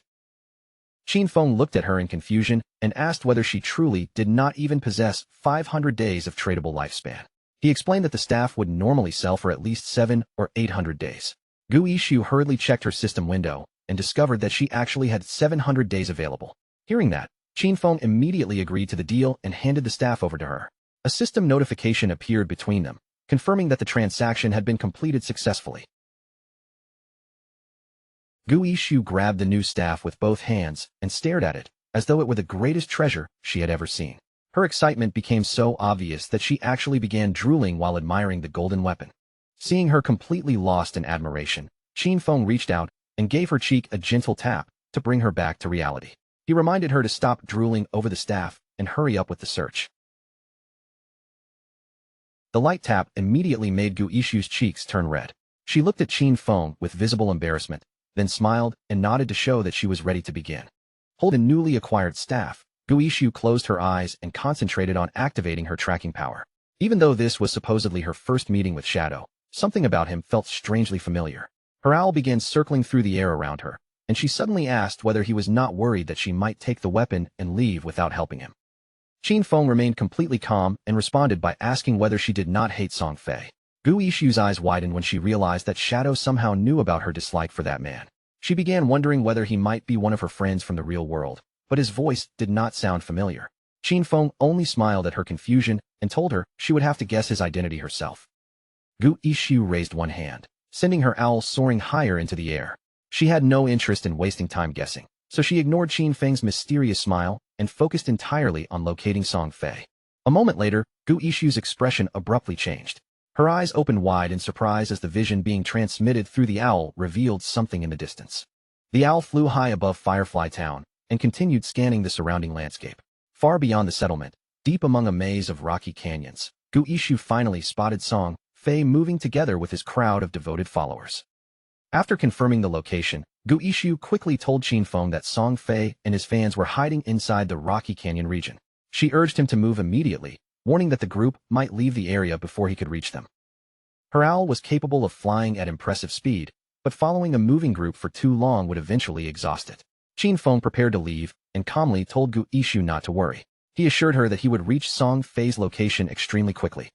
Qin Feng looked at her in confusion and asked whether she truly did not even possess 500 days of tradable lifespan. He explained that the staff would normally sell for at least 700 or 800 days. Gu Yishu hurriedly checked her system window and discovered that she actually had 700 days available. Hearing that, Qin Feng immediately agreed to the deal and handed the staff over to her. A system notification appeared between them, confirming that the transaction had been completed successfully. Gu Yishu grabbed the new staff with both hands and stared at it, as though it were the greatest treasure she had ever seen. Her excitement became so obvious that she actually began drooling while admiring the golden weapon. Seeing her completely lost in admiration, Qin Feng reached out and gave her cheek a gentle tap to bring her back to reality. He reminded her to stop drooling over the staff and hurry up with the search. The light tap immediately made Gu Yishu's cheeks turn red. She looked at Qin Feng with visible embarrassment, then smiled and nodded to show that she was ready to begin. Holding the newly acquired staff, Gu Yishu closed her eyes and concentrated on activating her tracking power. Even though this was supposedly her first meeting with Shadow, something about him felt strangely familiar. Her owl began circling through the air around her, and she suddenly asked whether he was not worried that she might take the weapon and leave without helping him. Qin Feng remained completely calm and responded by asking whether she did not hate Song Fei. Gu Yishu's eyes widened when she realized that Shadow somehow knew about her dislike for that man. She began wondering whether he might be one of her friends from the real world, but his voice did not sound familiar. Qin Feng only smiled at her confusion and told her she would have to guess his identity herself. Gu Yishu raised one hand, sending her owl soaring higher into the air. She had no interest in wasting time guessing, so she ignored Qin Feng's mysterious smile and focused entirely on locating Song Fei. A moment later, Gu Yishu's expression abruptly changed. Her eyes opened wide in surprise as the vision being transmitted through the owl revealed something in the distance. The owl flew high above Firefly Town and continued scanning the surrounding landscape. Far beyond the settlement, deep among a maze of rocky canyons, Gu Yishu finally spotted Song Fei moving together with his crowd of devoted followers. After confirming the location, Gu Yishu quickly told Qin Feng that Song Fei and his fans were hiding inside the Rocky Canyon region. She urged him to move immediately, warning that the group might leave the area before he could reach them. Her owl was capable of flying at impressive speed, but following a moving group for too long would eventually exhaust it. Qin Feng prepared to leave and calmly told Gu Yishu not to worry. He assured her that he would reach Song Fei's location extremely quickly.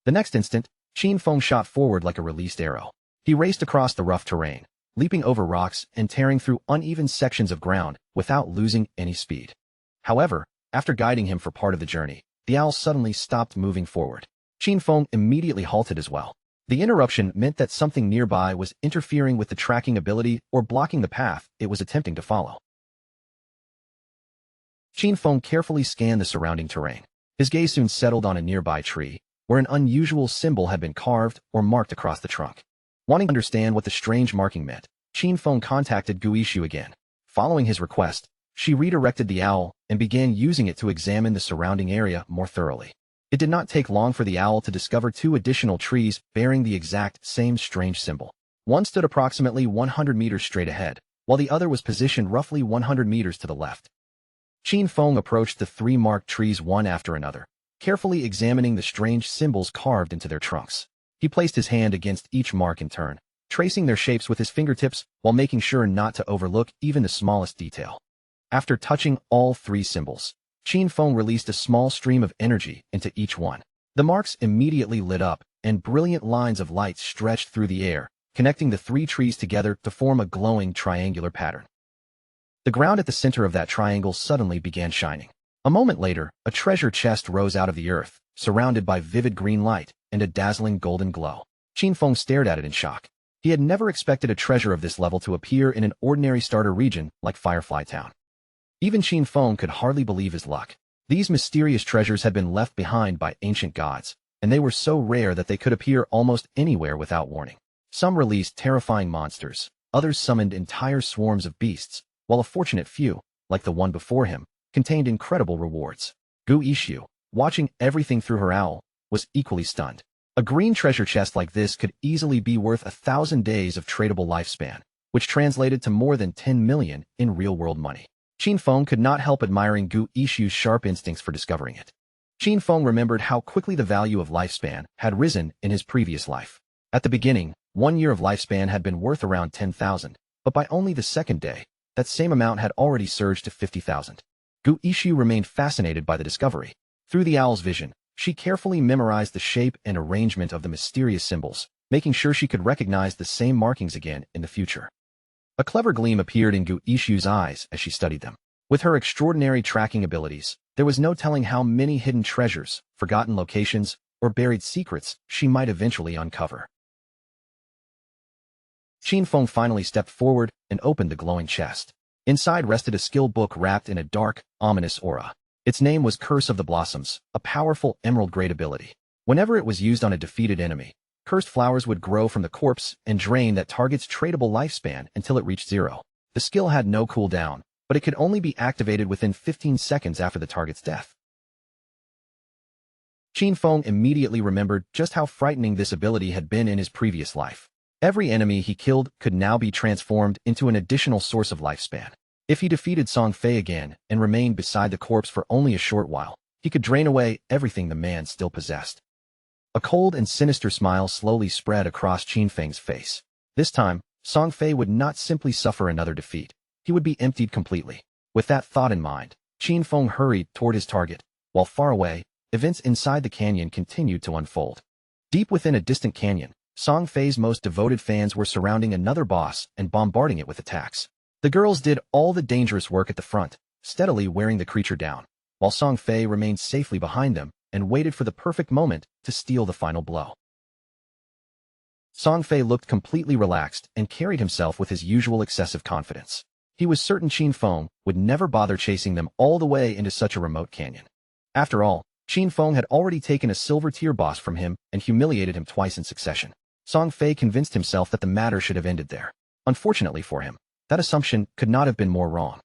The next instant, Qin Feng shot forward like a released arrow. He raced across the rough terrain, leaping over rocks and tearing through uneven sections of ground without losing any speed. However, after guiding him for part of the journey, the owl suddenly stopped moving forward. Qin Feng immediately halted as well. The interruption meant that something nearby was interfering with the tracking ability or blocking the path it was attempting to follow. Qin Feng carefully scanned the surrounding terrain. His gaze soon settled on a nearby tree, where an unusual symbol had been carved or marked across the trunk. Wanting to understand what the strange marking meant, Qin Feng contacted Gu Yishu again. Following his request, she redirected the owl and began using it to examine the surrounding area more thoroughly. It did not take long for the owl to discover two additional trees bearing the exact same strange symbol. One stood approximately 100 meters straight ahead, while the other was positioned roughly 100 meters to the left. Qin Feng approached the three marked trees one after another, carefully examining the strange symbols carved into their trunks. He placed his hand against each mark in turn, tracing their shapes with his fingertips while making sure not to overlook even the smallest detail. After touching all three symbols, Qin Feng released a small stream of energy into each one. The marks immediately lit up, and brilliant lines of light stretched through the air, connecting the three trees together to form a glowing triangular pattern. The ground at the center of that triangle suddenly began shining. A moment later, a treasure chest rose out of the earth, surrounded by vivid green light and a dazzling golden glow. Qin Feng stared at it in shock. He had never expected a treasure of this level to appear in an ordinary starter region like Firefly Town. Even Qin Feng could hardly believe his luck. These mysterious treasures had been left behind by ancient gods, and they were so rare that they could appear almost anywhere without warning. Some released terrifying monsters, others summoned entire swarms of beasts, while a fortunate few, like the one before him, contained incredible rewards. Gu Yishu, watching everything through her owl, was equally stunned. A green treasure chest like this could easily be worth 1,000 days of tradable lifespan, which translated to more than 10 million in real-world money. Qin Feng could not help admiring Gu Yishu's sharp instincts for discovering it. Qin Feng remembered how quickly the value of lifespan had risen in his previous life. At the beginning, 1 year of lifespan had been worth around 10,000, but by only the second day, that same amount had already surged to 50,000. Gu Yishu remained fascinated by the discovery. Through the owl's vision, she carefully memorized the shape and arrangement of the mysterious symbols, making sure she could recognize the same markings again in the future. A clever gleam appeared in Gu Yishu's eyes as she studied them. With her extraordinary tracking abilities, there was no telling how many hidden treasures, forgotten locations, or buried secrets she might eventually uncover. Qin Feng finally stepped forward and opened the glowing chest. Inside rested a skill book wrapped in a dark, ominous aura. Its name was Curse of the Blossoms, a powerful emerald-grade ability. Whenever it was used on a defeated enemy, cursed flowers would grow from the corpse and drain that target's tradable lifespan until it reached 0. The skill had no cooldown, but it could only be activated within 15 seconds after the target's death. Qin Feng immediately remembered just how frightening this ability had been in his previous life. Every enemy he killed could now be transformed into an additional source of lifespan. If he defeated Song Fei again and remained beside the corpse for only a short while, he could drain away everything the man still possessed. A cold and sinister smile slowly spread across Qin Feng's face. This time, Song Fei would not simply suffer another defeat. He would be emptied completely. With that thought in mind, Qin Feng hurried toward his target. While far away, events inside the canyon continued to unfold. Deep within a distant canyon, Song Fei's most devoted fans were surrounding another boss and bombarding it with attacks. The girls did all the dangerous work at the front, steadily wearing the creature down, while Song Fei remained safely behind them and waited for the perfect moment to steal the final blow. Song Fei looked completely relaxed and carried himself with his usual excessive confidence. He was certain Qin Feng would never bother chasing them all the way into such a remote canyon. After all, Qin Feng had already taken a silver-tier boss from him and humiliated him twice in succession. Song Fei convinced himself that the matter should have ended there. Unfortunately for him, that assumption could not have been more wrong.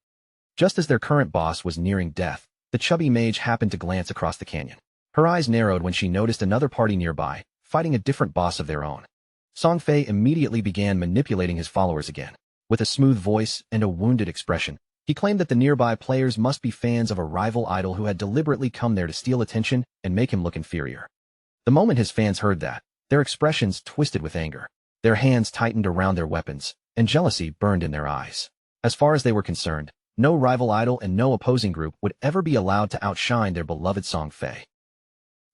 Just as their current boss was nearing death, the chubby mage happened to glance across the canyon. Her eyes narrowed when she noticed another party nearby, fighting a different boss of their own. Song Fei immediately began manipulating his followers again. With a smooth voice and a wounded expression, he claimed that the nearby players must be fans of a rival idol who had deliberately come there to steal attention and make him look inferior. The moment his fans heard that, their expressions twisted with anger. Their hands tightened around their weapons, and jealousy burned in their eyes. As far as they were concerned, no rival idol and no opposing group would ever be allowed to outshine their beloved Song Fei.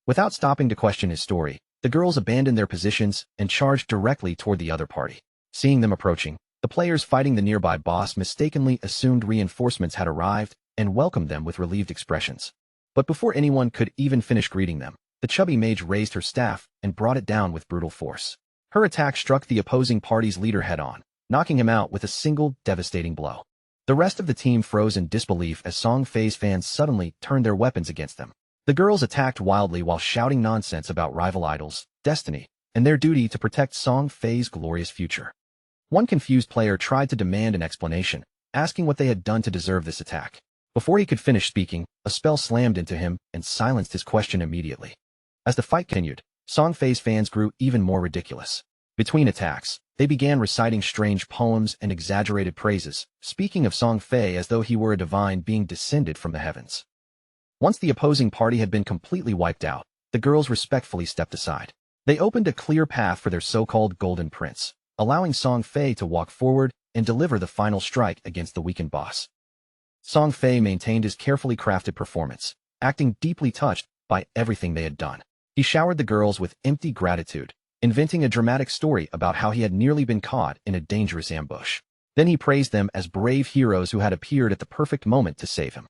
Without stopping to question his story, the girls abandoned their positions and charged directly toward the other party. Seeing them approaching, the players fighting the nearby boss mistakenly assumed reinforcements had arrived and welcomed them with relieved expressions. But before anyone could even finish greeting them, the chubby mage raised her staff and brought it down with brutal force. Her attack struck the opposing party's leader head-on, knocking him out with a single devastating blow. The rest of the team froze in disbelief as Song Fei's fans suddenly turned their weapons against them. The girls attacked wildly while shouting nonsense about rival idols, destiny, and their duty to protect Song Fei's glorious future. One confused player tried to demand an explanation, asking what they had done to deserve this attack. Before he could finish speaking, a spell slammed into him and silenced his question immediately. As the fight continued, Song Fei's fans grew even more ridiculous. Between attacks, they began reciting strange poems and exaggerated praises, speaking of Song Fei as though he were a divine being descended from the heavens. Once the opposing party had been completely wiped out, the girls respectfully stepped aside. They opened a clear path for their so-called Golden Prince, allowing Song Fei to walk forward and deliver the final strike against the weakened boss. Song Fei maintained his carefully crafted performance, acting deeply touched by everything they had done. He showered the girls with empty gratitude, inventing a dramatic story about how he had nearly been caught in a dangerous ambush. Then he praised them as brave heroes who had appeared at the perfect moment to save him.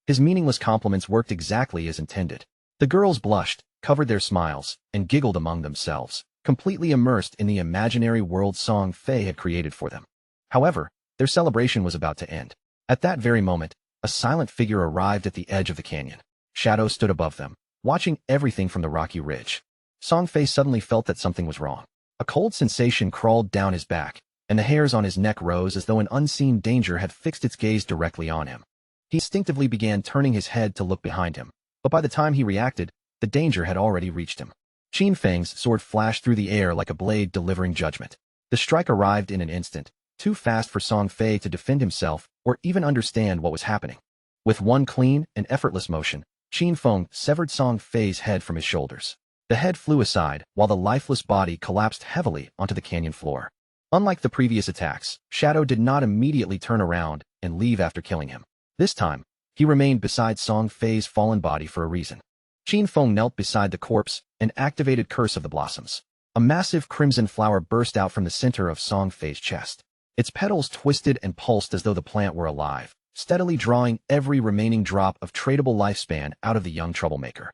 His meaningless compliments worked exactly as intended. The girls blushed, covered their smiles, and giggled among themselves, completely immersed in the imaginary world Song Fei had created for them. However, their celebration was about to end. At that very moment, a silent figure arrived at the edge of the canyon. Shadow stood above them, watching everything from the rocky ridge. Song Fei suddenly felt that something was wrong. A cold sensation crawled down his back, and the hairs on his neck rose as though an unseen danger had fixed its gaze directly on him. He instinctively began turning his head to look behind him, but by the time he reacted, the danger had already reached him. Qin Feng's sword flashed through the air like a blade delivering judgment. The strike arrived in an instant, too fast for Song Fei to defend himself or even understand what was happening. With one clean and effortless motion, Qin Feng severed Song Fei's head from his shoulders. The head flew aside, while the lifeless body collapsed heavily onto the canyon floor. Unlike the previous attacks, Shadow did not immediately turn around and leave after killing him. This time, he remained beside Song Fei's fallen body for a reason. Qin Feng knelt beside the corpse and activated Curse of the Blossoms. A massive crimson flower burst out from the center of Song Fei's chest. Its petals twisted and pulsed as though the plant were alive, steadily drawing every remaining drop of tradable lifespan out of the young troublemaker.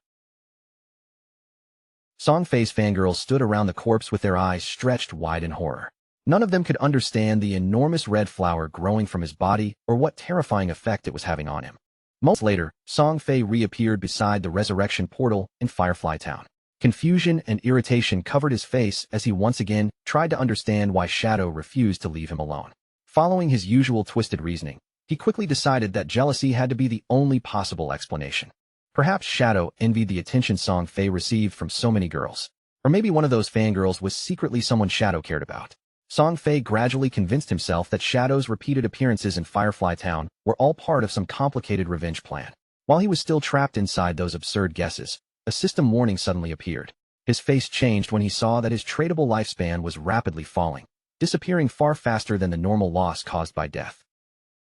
Song Fei's fangirls stood around the corpse with their eyes stretched wide in horror. None of them could understand the enormous red flower growing from his body or what terrifying effect it was having on him. Moments later, Song Fei reappeared beside the resurrection portal in Firefly Town. Confusion and irritation covered his face as he once again tried to understand why Shadow refused to leave him alone. Following his usual twisted reasoning, he quickly decided that jealousy had to be the only possible explanation. Perhaps Shadow envied the attention Song Fei received from so many girls. Or maybe one of those fangirls was secretly someone Shadow cared about. Song Fei gradually convinced himself that Shadow's repeated appearances in Firefly Town were all part of some complicated revenge plan. While he was still trapped inside those absurd guesses, a system warning suddenly appeared. His face changed when he saw that his tradable lifespan was rapidly falling, disappearing far faster than the normal loss caused by death.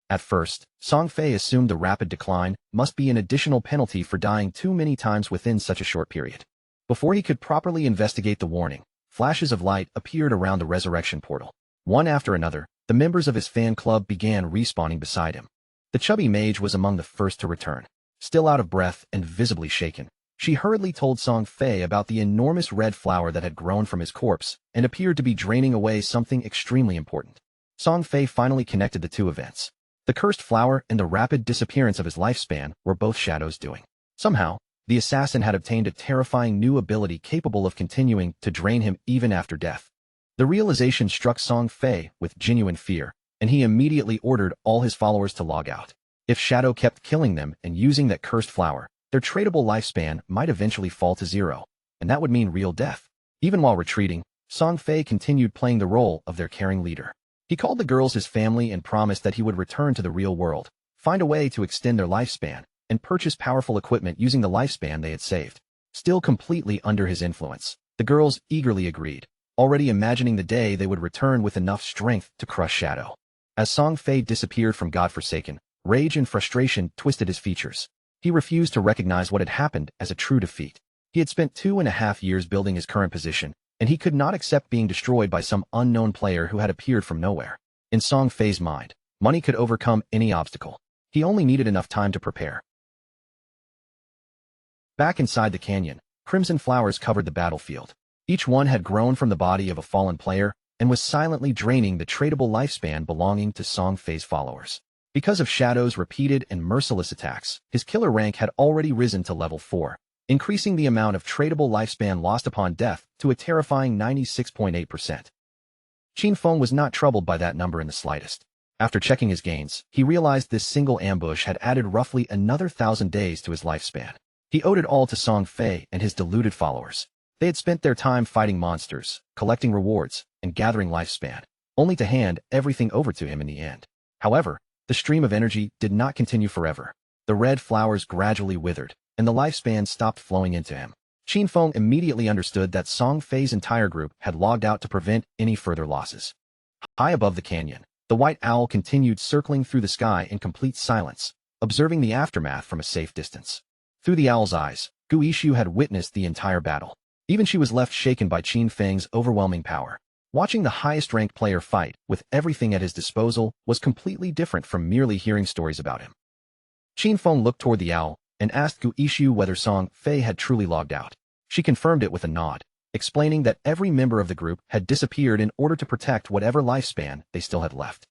At first, Song Fei assumed the rapid decline must be an additional penalty for dying too many times within such a short period. Before he could properly investigate the warning, flashes of light appeared around the resurrection portal. One after another, the members of his fan club began respawning beside him. The chubby mage was among the first to return. Still out of breath and visibly shaken, she hurriedly told Song Fei about the enormous red flower that had grown from his corpse and appeared to be draining away something extremely important. Song Fei finally connected the two events. The cursed flower and the rapid disappearance of his lifespan were both Shadow's doing. Somehow, the assassin had obtained a terrifying new ability capable of continuing to drain him even after death. The realization struck Song Fei with genuine fear, and he immediately ordered all his followers to log out. If Shadow kept killing them and using that cursed flower, their tradable lifespan might eventually fall to 0, and that would mean real death. Even while retreating, Song Fei continued playing the role of their caring leader. He called the girls his family and promised that he would return to the real world, find a way to extend their lifespan, and purchase powerful equipment using the lifespan they had saved. Still completely under his influence, the girls eagerly agreed, already imagining the day they would return with enough strength to crush Shadow. As Song Fei disappeared from Godforsaken, rage and frustration twisted his features. He refused to recognize what had happened as a true defeat. He had spent 2.5 years building his current position, and he could not accept being destroyed by some unknown player who had appeared from nowhere. In Song Fei's mind, money could overcome any obstacle. He only needed enough time to prepare. Back inside the canyon, crimson flowers covered the battlefield. Each one had grown from the body of a fallen player and was silently draining the tradable lifespan belonging to Song Fei's followers. Because of Shadow's repeated and merciless attacks, his killer rank had already risen to level 4. Increasing the amount of tradable lifespan lost upon death to a terrifying 96.8%. Qin Feng was not troubled by that number in the slightest. After checking his gains, he realized this single ambush had added roughly another 1,000 days to his lifespan. He owed it all to Song Fei and his deluded followers. They had spent their time fighting monsters, collecting rewards, and gathering lifespan, only to hand everything over to him in the end. However, the stream of energy did not continue forever. The red flowers gradually withered, and the lifespan stopped flowing into him. Qin Feng immediately understood that Song Fei's entire group had logged out to prevent any further losses. High above the canyon, the white owl continued circling through the sky in complete silence, observing the aftermath from a safe distance. Through the owl's eyes, Gu Yishu had witnessed the entire battle. Even she was left shaken by Qin Feng's overwhelming power. Watching the highest-ranked player fight with everything at his disposal was completely different from merely hearing stories about him. Qin Feng looked toward the owl and asked Gu Yishu whether Song Fei had truly logged out. She confirmed it with a nod, explaining that every member of the group had disappeared in order to protect whatever lifespan they still had left.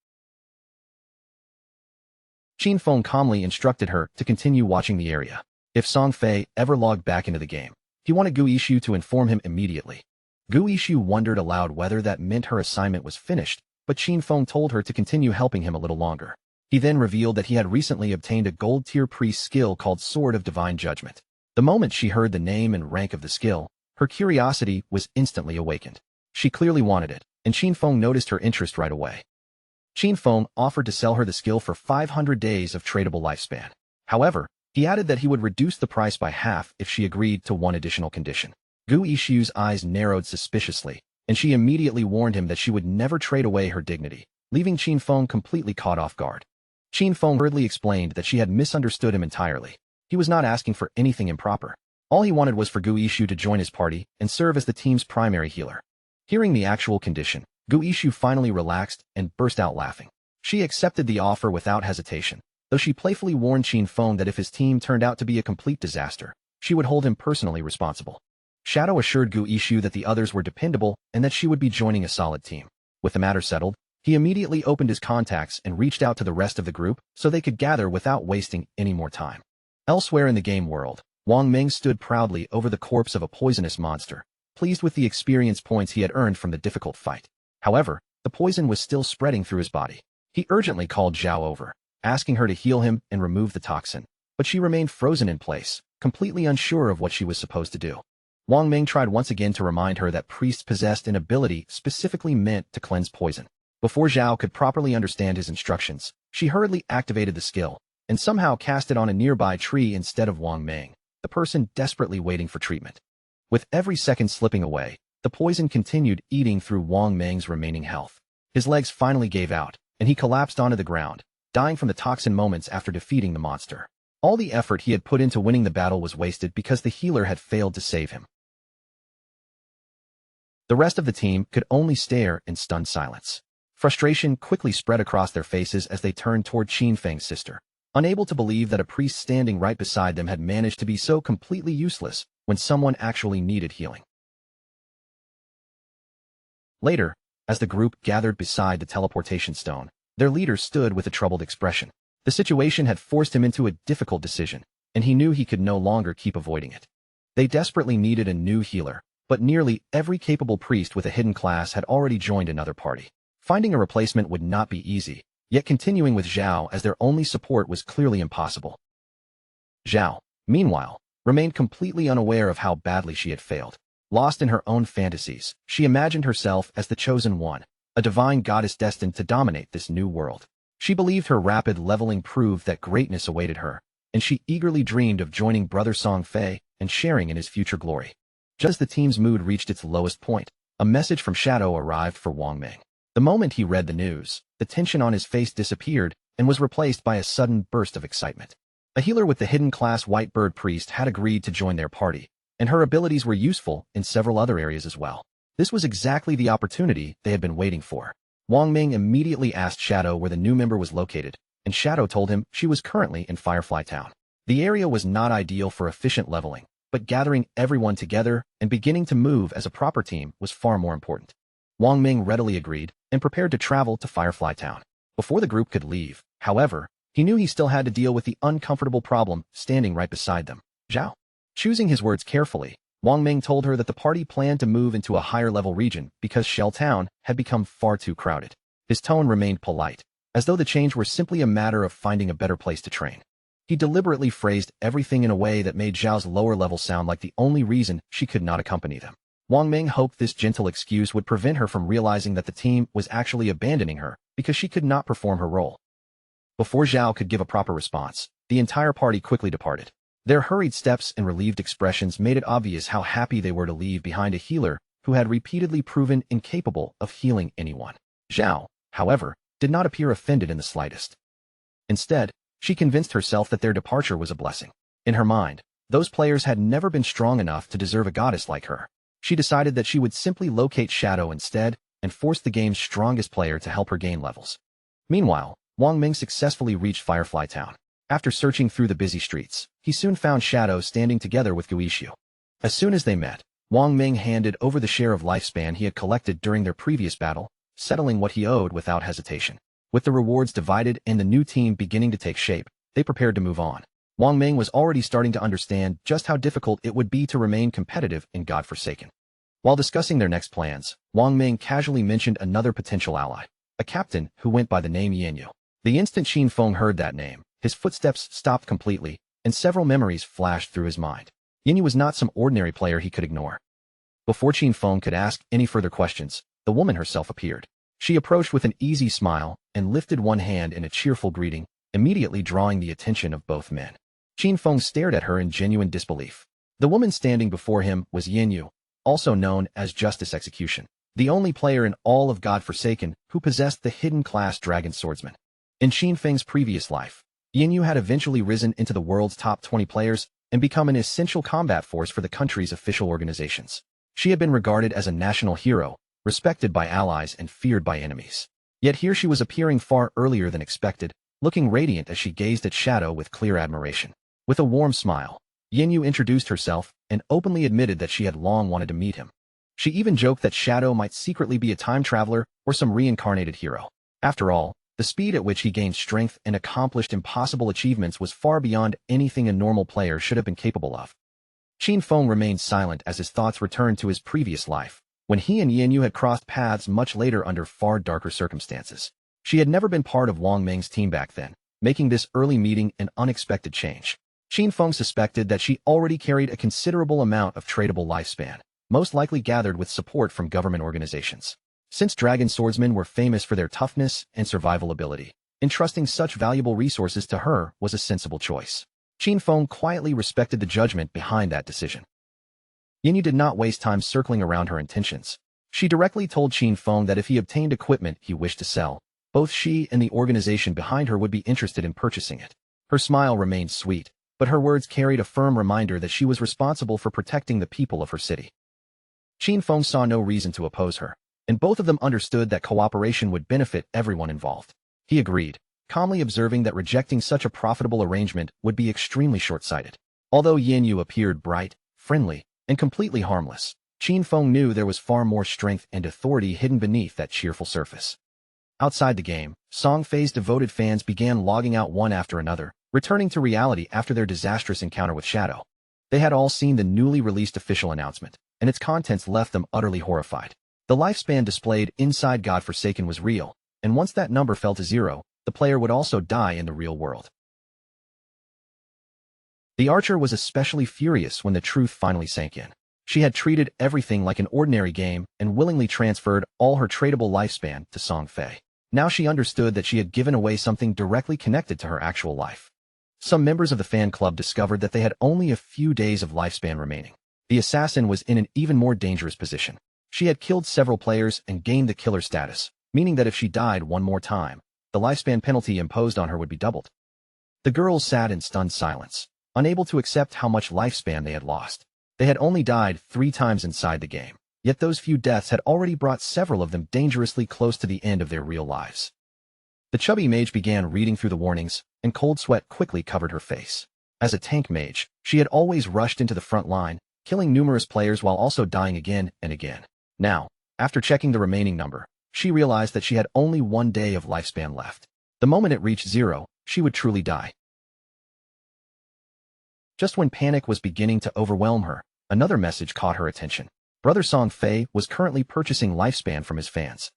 Qin Feng calmly instructed her to continue watching the area. If Song Fei ever logged back into the game, he wanted Gu Yishu to inform him immediately. Gu Yishu wondered aloud whether that meant her assignment was finished, but Qin Feng told her to continue helping him a little longer. He then revealed that he had recently obtained a gold-tier priest skill called Sword of Divine Judgment. The moment she heard the name and rank of the skill, her curiosity was instantly awakened. She clearly wanted it, and Qin Feng noticed her interest right away. Qin Feng offered to sell her the skill for 500 days of tradable lifespan. However, he added that he would reduce the price by half if she agreed to one additional condition. Gu Yishu's eyes narrowed suspiciously, and she immediately warned him that she would never trade away her dignity, leaving Qin Feng completely caught off guard. Qin Feng hurriedly explained that she had misunderstood him entirely. He was not asking for anything improper. All he wanted was for Gu Yishu to join his party and serve as the team's primary healer. Hearing the actual condition, Gu Yishu finally relaxed and burst out laughing. She accepted the offer without hesitation, though she playfully warned Qin Feng that if his team turned out to be a complete disaster, she would hold him personally responsible. Shadow assured Gu Yishu that the others were dependable and that she would be joining a solid team. With the matter settled, he immediately opened his contacts and reached out to the rest of the group so they could gather without wasting any more time. Elsewhere in the game world, Wang Ming stood proudly over the corpse of a poisonous monster, pleased with the experience points he had earned from the difficult fight. However, the poison was still spreading through his body. He urgently called Zhao over, asking her to heal him and remove the toxin, but she remained frozen in place, completely unsure of what she was supposed to do. Wang Ming tried once again to remind her that priests possessed an ability specifically meant to cleanse poison. Before Zhao could properly understand his instructions, she hurriedly activated the skill, and somehow cast it on a nearby tree instead of Wang Ming, the person desperately waiting for treatment. With every second slipping away, the poison continued eating through Wang Ming's remaining health. His legs finally gave out, and he collapsed onto the ground, dying from the toxin moments after defeating the monster. All the effort he had put into winning the battle was wasted because the healer had failed to save him. The rest of the team could only stare in stunned silence. Frustration quickly spread across their faces as they turned toward Qin Feng's sister, unable to believe that a priest standing right beside them had managed to be so completely useless when someone actually needed healing. Later, as the group gathered beside the teleportation stone, their leader stood with a troubled expression. The situation had forced him into a difficult decision, and he knew he could no longer keep avoiding it. They desperately needed a new healer, but nearly every capable priest with a hidden class had already joined another party. Finding a replacement would not be easy, yet continuing with Zhao as their only support was clearly impossible. Zhao, meanwhile, remained completely unaware of how badly she had failed. Lost in her own fantasies, she imagined herself as the chosen one, a divine goddess destined to dominate this new world. She believed her rapid leveling proved that greatness awaited her, and she eagerly dreamed of joining Brother Song Fei and sharing in his future glory. Just as the team's mood reached its lowest point, a message from Shadow arrived for Wang Ming. The moment he read the news, the tension on his face disappeared and was replaced by a sudden burst of excitement. A healer with the hidden class White Bird Priest had agreed to join their party, and her abilities were useful in several other areas as well. This was exactly the opportunity they had been waiting for. Wang Ming immediately asked Shadow where the new member was located, and Shadow told him she was currently in Firefly Town. The area was not ideal for efficient leveling, but gathering everyone together and beginning to move as a proper team was far more important. Wang Ming readily agreed and prepared to travel to Firefly Town. Before the group could leave, however, he knew he still had to deal with the uncomfortable problem standing right beside them, Zhao. Choosing his words carefully, Wang Ming told her that the party planned to move into a higher-level region because Shell Town had become far too crowded. His tone remained polite, as though the change were simply a matter of finding a better place to train. He deliberately phrased everything in a way that made Zhao's lower level sound like the only reason she could not accompany them. Wang Ming hoped this gentle excuse would prevent her from realizing that the team was actually abandoning her because she could not perform her role. Before Zhao could give a proper response, the entire party quickly departed. Their hurried steps and relieved expressions made it obvious how happy they were to leave behind a healer who had repeatedly proven incapable of healing anyone. Zhao, however, did not appear offended in the slightest. Instead, she convinced herself that their departure was a blessing. In her mind, those players had never been strong enough to deserve a goddess like her. She decided that she would simply locate Shadow instead and force the game's strongest player to help her gain levels. Meanwhile, Wang Ming successfully reached Firefly Town. After searching through the busy streets, he soon found Shadow standing together with Guishu. As soon as they met, Wang Ming handed over the share of lifespan he had collected during their previous battle, settling what he owed without hesitation. With the rewards divided and the new team beginning to take shape, they prepared to move on. Wang Ming was already starting to understand just how difficult it would be to remain competitive in Godforsaken. While discussing their next plans, Wang Ming casually mentioned another potential ally, a captain who went by the name Yanyu. The instant Qin Feng heard that name, his footsteps stopped completely, and several memories flashed through his mind. Yanyu was not some ordinary player he could ignore. Before Qin Feng could ask any further questions, the woman herself appeared. She approached with an easy smile and lifted one hand in a cheerful greeting, immediately drawing the attention of both men. Qin Feng stared at her in genuine disbelief. The woman standing before him was Yanyu, also known as Justice Execution, the only player in all of Godforsaken who possessed the hidden class Dragon Swordsman. In Qin Feng's previous life, Yanyu had eventually risen into the world's top 20 players and become an essential combat force for the country's official organizations. She had been regarded as a national hero, respected by allies and feared by enemies. Yet here she was appearing far earlier than expected, looking radiant as she gazed at Shadow with clear admiration. With a warm smile, Yanyu introduced herself and openly admitted that she had long wanted to meet him. She even joked that Shadow might secretly be a time traveler or some reincarnated hero. After all, the speed at which he gained strength and accomplished impossible achievements was far beyond anything a normal player should have been capable of. Qin Feng remained silent as his thoughts returned to his previous life, when he and Yanyu had crossed paths much later under far darker circumstances. She had never been part of Wang Meng's team back then, making this early meeting an unexpected change. Qin Feng suspected that she already carried a considerable amount of tradable lifespan, most likely gathered with support from government organizations. Since dragon swordsmen were famous for their toughness and survival ability, entrusting such valuable resources to her was a sensible choice. Qin Feng quietly respected the judgment behind that decision. Yanyu did not waste time circling around her intentions. She directly told Qin Feng that if he obtained equipment he wished to sell, both she and the organization behind her would be interested in purchasing it. Her smile remained sweet, but her words carried a firm reminder that she was responsible for protecting the people of her city. Qin Feng saw no reason to oppose her, and both of them understood that cooperation would benefit everyone involved. He agreed, calmly observing that rejecting such a profitable arrangement would be extremely short-sighted. Although Yanyu appeared bright, friendly, and completely harmless, Qin Feng knew there was far more strength and authority hidden beneath that cheerful surface. Outside the game, Song Fei's devoted fans began logging out one after another, returning to reality after their disastrous encounter with Shadow. They had all seen the newly released official announcement, and its contents left them utterly horrified. The lifespan displayed inside Godforsaken was real, and once that number fell to 0, the player would also die in the real world. The archer was especially furious when the truth finally sank in. She had treated everything like an ordinary game and willingly transferred all her tradable lifespan to Song Fei. Now she understood that she had given away something directly connected to her actual life. Some members of the fan club discovered that they had only a few days of lifespan remaining. The assassin was in an even more dangerous position. She had killed several players and gained the killer status, meaning that if she died one more time, the lifespan penalty imposed on her would be doubled. The girls sat in stunned silence, unable to accept how much lifespan they had lost. They had only died 3 times inside the game, yet those few deaths had already brought several of them dangerously close to the end of their real lives. The chubby mage began reading through the warnings, and cold sweat quickly covered her face. As a tank mage, she had always rushed into the front line, killing numerous players while also dying again and again. Now, after checking the remaining number, she realized that she had only 1 day of lifespan left. The moment it reached 0, she would truly die. Just when panic was beginning to overwhelm her, another message caught her attention. Brother Song Fei was currently purchasing lifespan from his fans.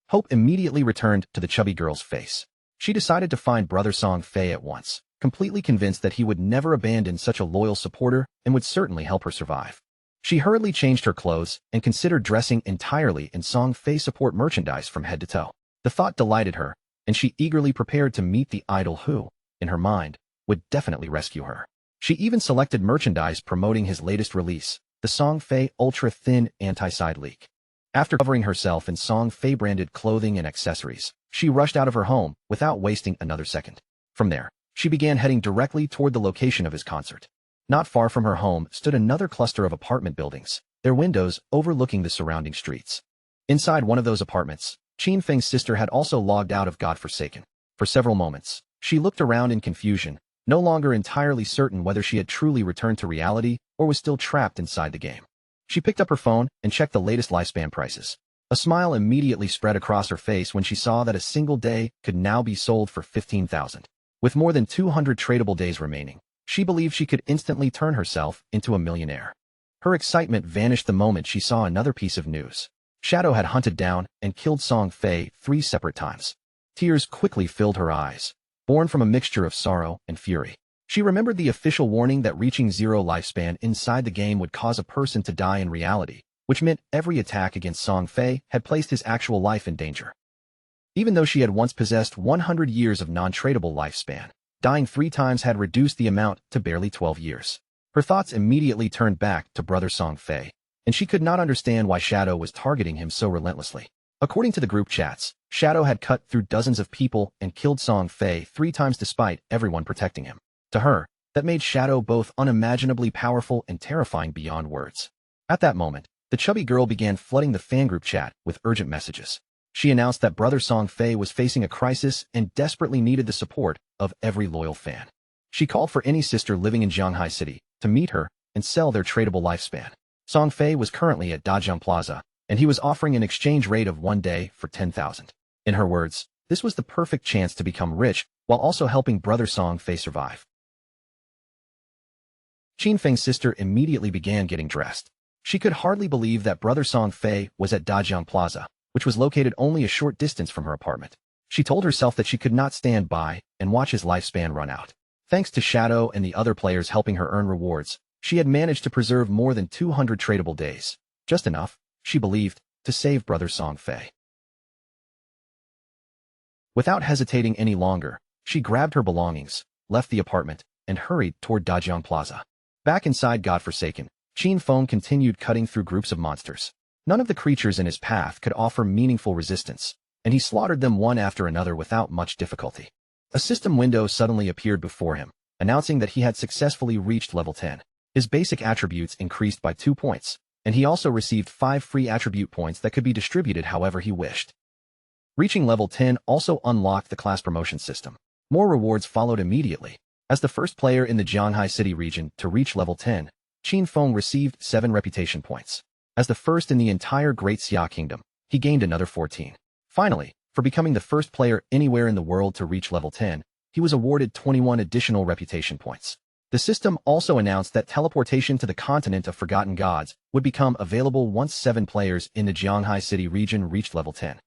Hope immediately returned to the chubby girl's face. She decided to find Brother Song Fei at once, completely convinced that he would never abandon such a loyal supporter and would certainly help her survive. She hurriedly changed her clothes and considered dressing entirely in Song Fei support merchandise from head to toe. The thought delighted her, and she eagerly prepared to meet the idol who, in her mind, would definitely rescue her. She even selected merchandise promoting his latest release, the Song Fei Ultra Thin Anti-Side Leak. After covering herself in Song Fei branded clothing and accessories, she rushed out of her home without wasting another second. From there, she began heading directly toward the location of his concert. Not far from her home stood another cluster of apartment buildings, their windows overlooking the surrounding streets. Inside one of those apartments, Qin Feng's sister had also logged out of Godforsaken. For several moments, she looked around in confusion, no longer entirely certain whether she had truly returned to reality or was still trapped inside the game. She picked up her phone and checked the latest lifespan prices. A smile immediately spread across her face when she saw that a single day could now be sold for 15,000. With more than 200 tradable days remaining, she believed she could instantly turn herself into a millionaire. Her excitement vanished the moment she saw another piece of news. Shadow had hunted down and killed Song Fei 3 separate times. Tears quickly filled her eyes, born from a mixture of sorrow and fury. She remembered the official warning that reaching 0 lifespan inside the game would cause a person to die in reality, which meant every attack against Song Fei had placed his actual life in danger. Even though she had once possessed 100 years of non-tradable lifespan, dying 3 times had reduced the amount to barely 12 years. Her thoughts immediately turned back to Brother Song Fei, and she could not understand why Shadow was targeting him so relentlessly. According to the group chats, Shadow had cut through dozens of people and killed Song Fei 3 times despite everyone protecting him. To her, that made Shadow both unimaginably powerful and terrifying beyond words. At that moment, the chubby girl began flooding the fan group chat with urgent messages. She announced that Brother Song Fei was facing a crisis and desperately needed the support of every loyal fan. She called for any sister living in Shanghai City to meet her and sell their tradable lifespan. Song Fei was currently at Dajiang Plaza, and he was offering an exchange rate of 1 day for 10,000. In her words, this was the perfect chance to become rich while also helping brother Song Fei survive. Qin Feng's sister immediately began getting dressed. She could hardly believe that brother Song Fei was at Dajiang Plaza, which was located only a short distance from her apartment. She told herself that she could not stand by and watch his lifespan run out. Thanks to Shadow and the other players helping her earn rewards, she had managed to preserve more than 200 tradable days. Just enough, she believed, to save brother Song Fei. Without hesitating any longer, she grabbed her belongings, left the apartment, and hurried toward Dajiang Plaza. Back inside Godforsaken, Qin Feng continued cutting through groups of monsters. None of the creatures in his path could offer meaningful resistance, and he slaughtered them one after another without much difficulty. A system window suddenly appeared before him, announcing that he had successfully reached level 10. His basic attributes increased by 2 points, and he also received 5 free attribute points that could be distributed however he wished. Reaching level 10 also unlocked the class promotion system. More rewards followed immediately. As the first player in the Jianghai City region to reach level 10, Qin Feng received 7 reputation points. As the first in the entire Great Xia Kingdom, he gained another 14. Finally, for becoming the first player anywhere in the world to reach level 10, he was awarded 21 additional reputation points. The system also announced that teleportation to the continent of Forgotten Gods would become available once 7 players in the Jianghai City region reached level 10.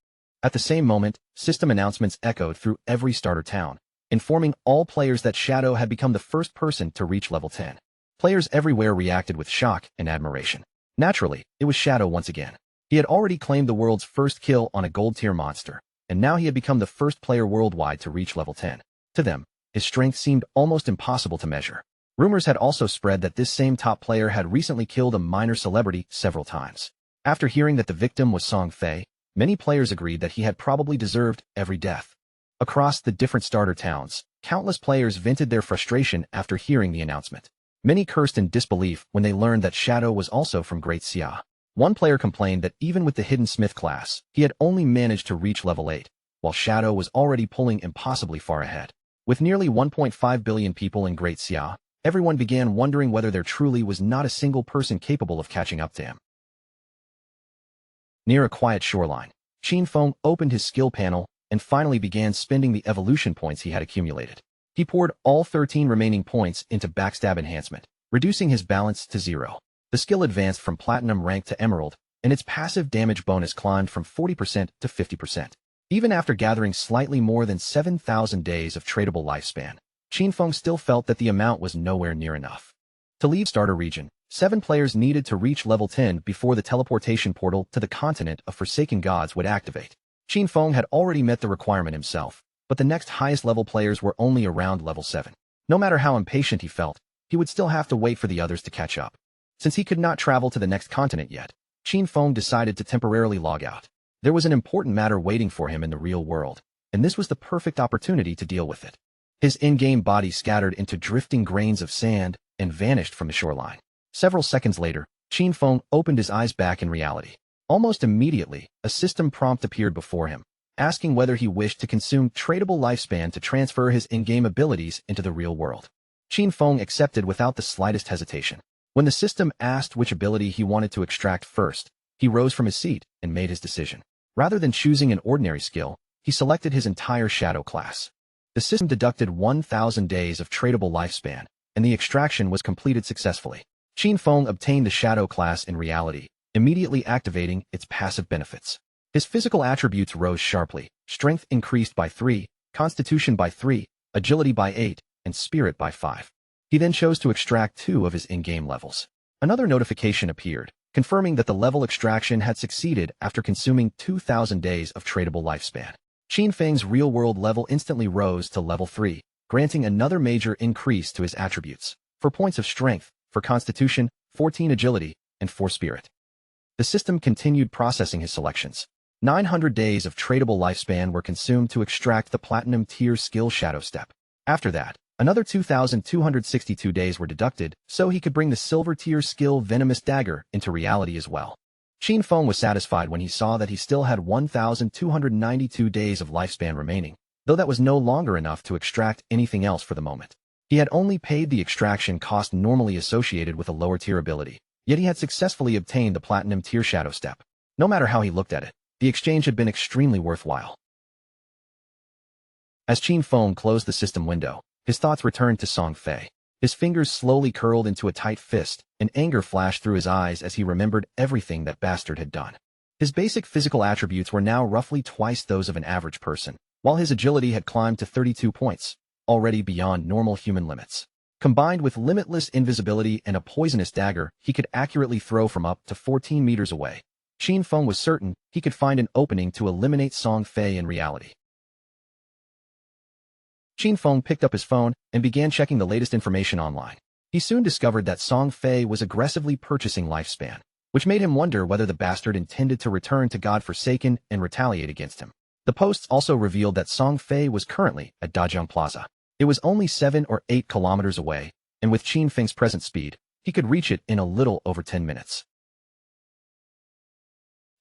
At the same moment, system announcements echoed through every starter town, informing all players that Shadow had become the first person to reach level 10. Players everywhere reacted with shock and admiration. Naturally, it was Shadow once again. He had already claimed the world's first kill on a gold-tier monster, and now he had become the first player worldwide to reach level 10. To them, his strength seemed almost impossible to measure. Rumors had also spread that this same top player had recently killed a minor celebrity several times. After hearing that the victim was Song Fei, many players agreed that he had probably deserved every death. Across the different starter towns, countless players vented their frustration after hearing the announcement. Many cursed in disbelief when they learned that Shadow was also from Great Xia. One player complained that even with the Hidden Smith class, he had only managed to reach level 8, while Shadow was already pulling impossibly far ahead. With nearly 1.5 billion people in Great Xia, everyone began wondering whether there truly was not a single person capable of catching up to him. Near a quiet shoreline, Qin Feng opened his skill panel and finally began spending the evolution points he had accumulated. He poured all 13 remaining points into Backstab Enhancement, reducing his balance to 0. The skill advanced from Platinum rank to Emerald, and its passive damage bonus climbed from 40% to 50%. Even after gathering slightly more than 7,000 days of tradable lifespan, Qin Feng still felt that the amount was nowhere near enough. To leave starter region, 7 players needed to reach level 10 before the teleportation portal to the continent of Forsaken Gods would activate. Qin Feng had already met the requirement himself, but the next highest level players were only around level 7. No matter how impatient he felt, he would still have to wait for the others to catch up. Since he could not travel to the next continent yet, Qin Feng decided to temporarily log out. There was an important matter waiting for him in the real world, and this was the perfect opportunity to deal with it. His in-game body scattered into drifting grains of sand and vanished from the shoreline. Several seconds later, Qin Feng opened his eyes back in reality. Almost immediately, a system prompt appeared before him, asking whether he wished to consume tradable lifespan to transfer his in-game abilities into the real world. Qin Feng accepted without the slightest hesitation. When the system asked which ability he wanted to extract first, he rose from his seat and made his decision. Rather than choosing an ordinary skill, he selected his entire Shadow class. The system deducted 1,000 days of tradable lifespan, and the extraction was completed successfully. Qin Feng obtained the Shadow class in reality, immediately activating its passive benefits. His physical attributes rose sharply. Strength increased by 3, Constitution by 3, Agility by 8, and Spirit by 5. He then chose to extract 2 of his in-game levels. Another notification appeared, confirming that the level extraction had succeeded after consuming 2,000 days of tradable lifespan. Qin Feng's real-world level instantly rose to level 3, granting another major increase to his attributes. 4 points of strength, for Constitution, 14 Agility, and 4 Spirit. The system continued processing his selections. 900 days of tradable lifespan were consumed to extract the Platinum tier skill Shadow Step. After that, another 2,262 days were deducted, so he could bring the Silver tier skill Venomous Dagger into reality as well. Qin Feng was satisfied when he saw that he still had 1,292 days of lifespan remaining, though that was no longer enough to extract anything else for the moment. He had only paid the extraction cost normally associated with a lower tier ability, Yet he had successfully obtained the platinum tier shadow step. No matter how he looked at it, the exchange had been extremely worthwhile. As Qin Feng closed the system window, his thoughts returned to Song Fei. His fingers slowly curled into a tight fist, and anger flashed through his eyes as he remembered everything that bastard had done. His basic physical attributes were now roughly twice those of an average person, while his agility had climbed to 32 points, already beyond normal human limits. Combined with limitless invisibility and a poisonous dagger, he could accurately throw from up to 14 meters away. Qin Feng was certain he could find an opening to eliminate Song Fei in reality. Qin Feng picked up his phone and began checking the latest information online. He soon discovered that Song Fei was aggressively purchasing lifespan, which made him wonder whether the bastard intended to return to God-forsaken and retaliate against him. The posts also revealed that Song Fei was currently at Dajiang Plaza. It was only 7 or 8 kilometers away, and with Qin Feng's present speed, he could reach it in a little over 10 minutes.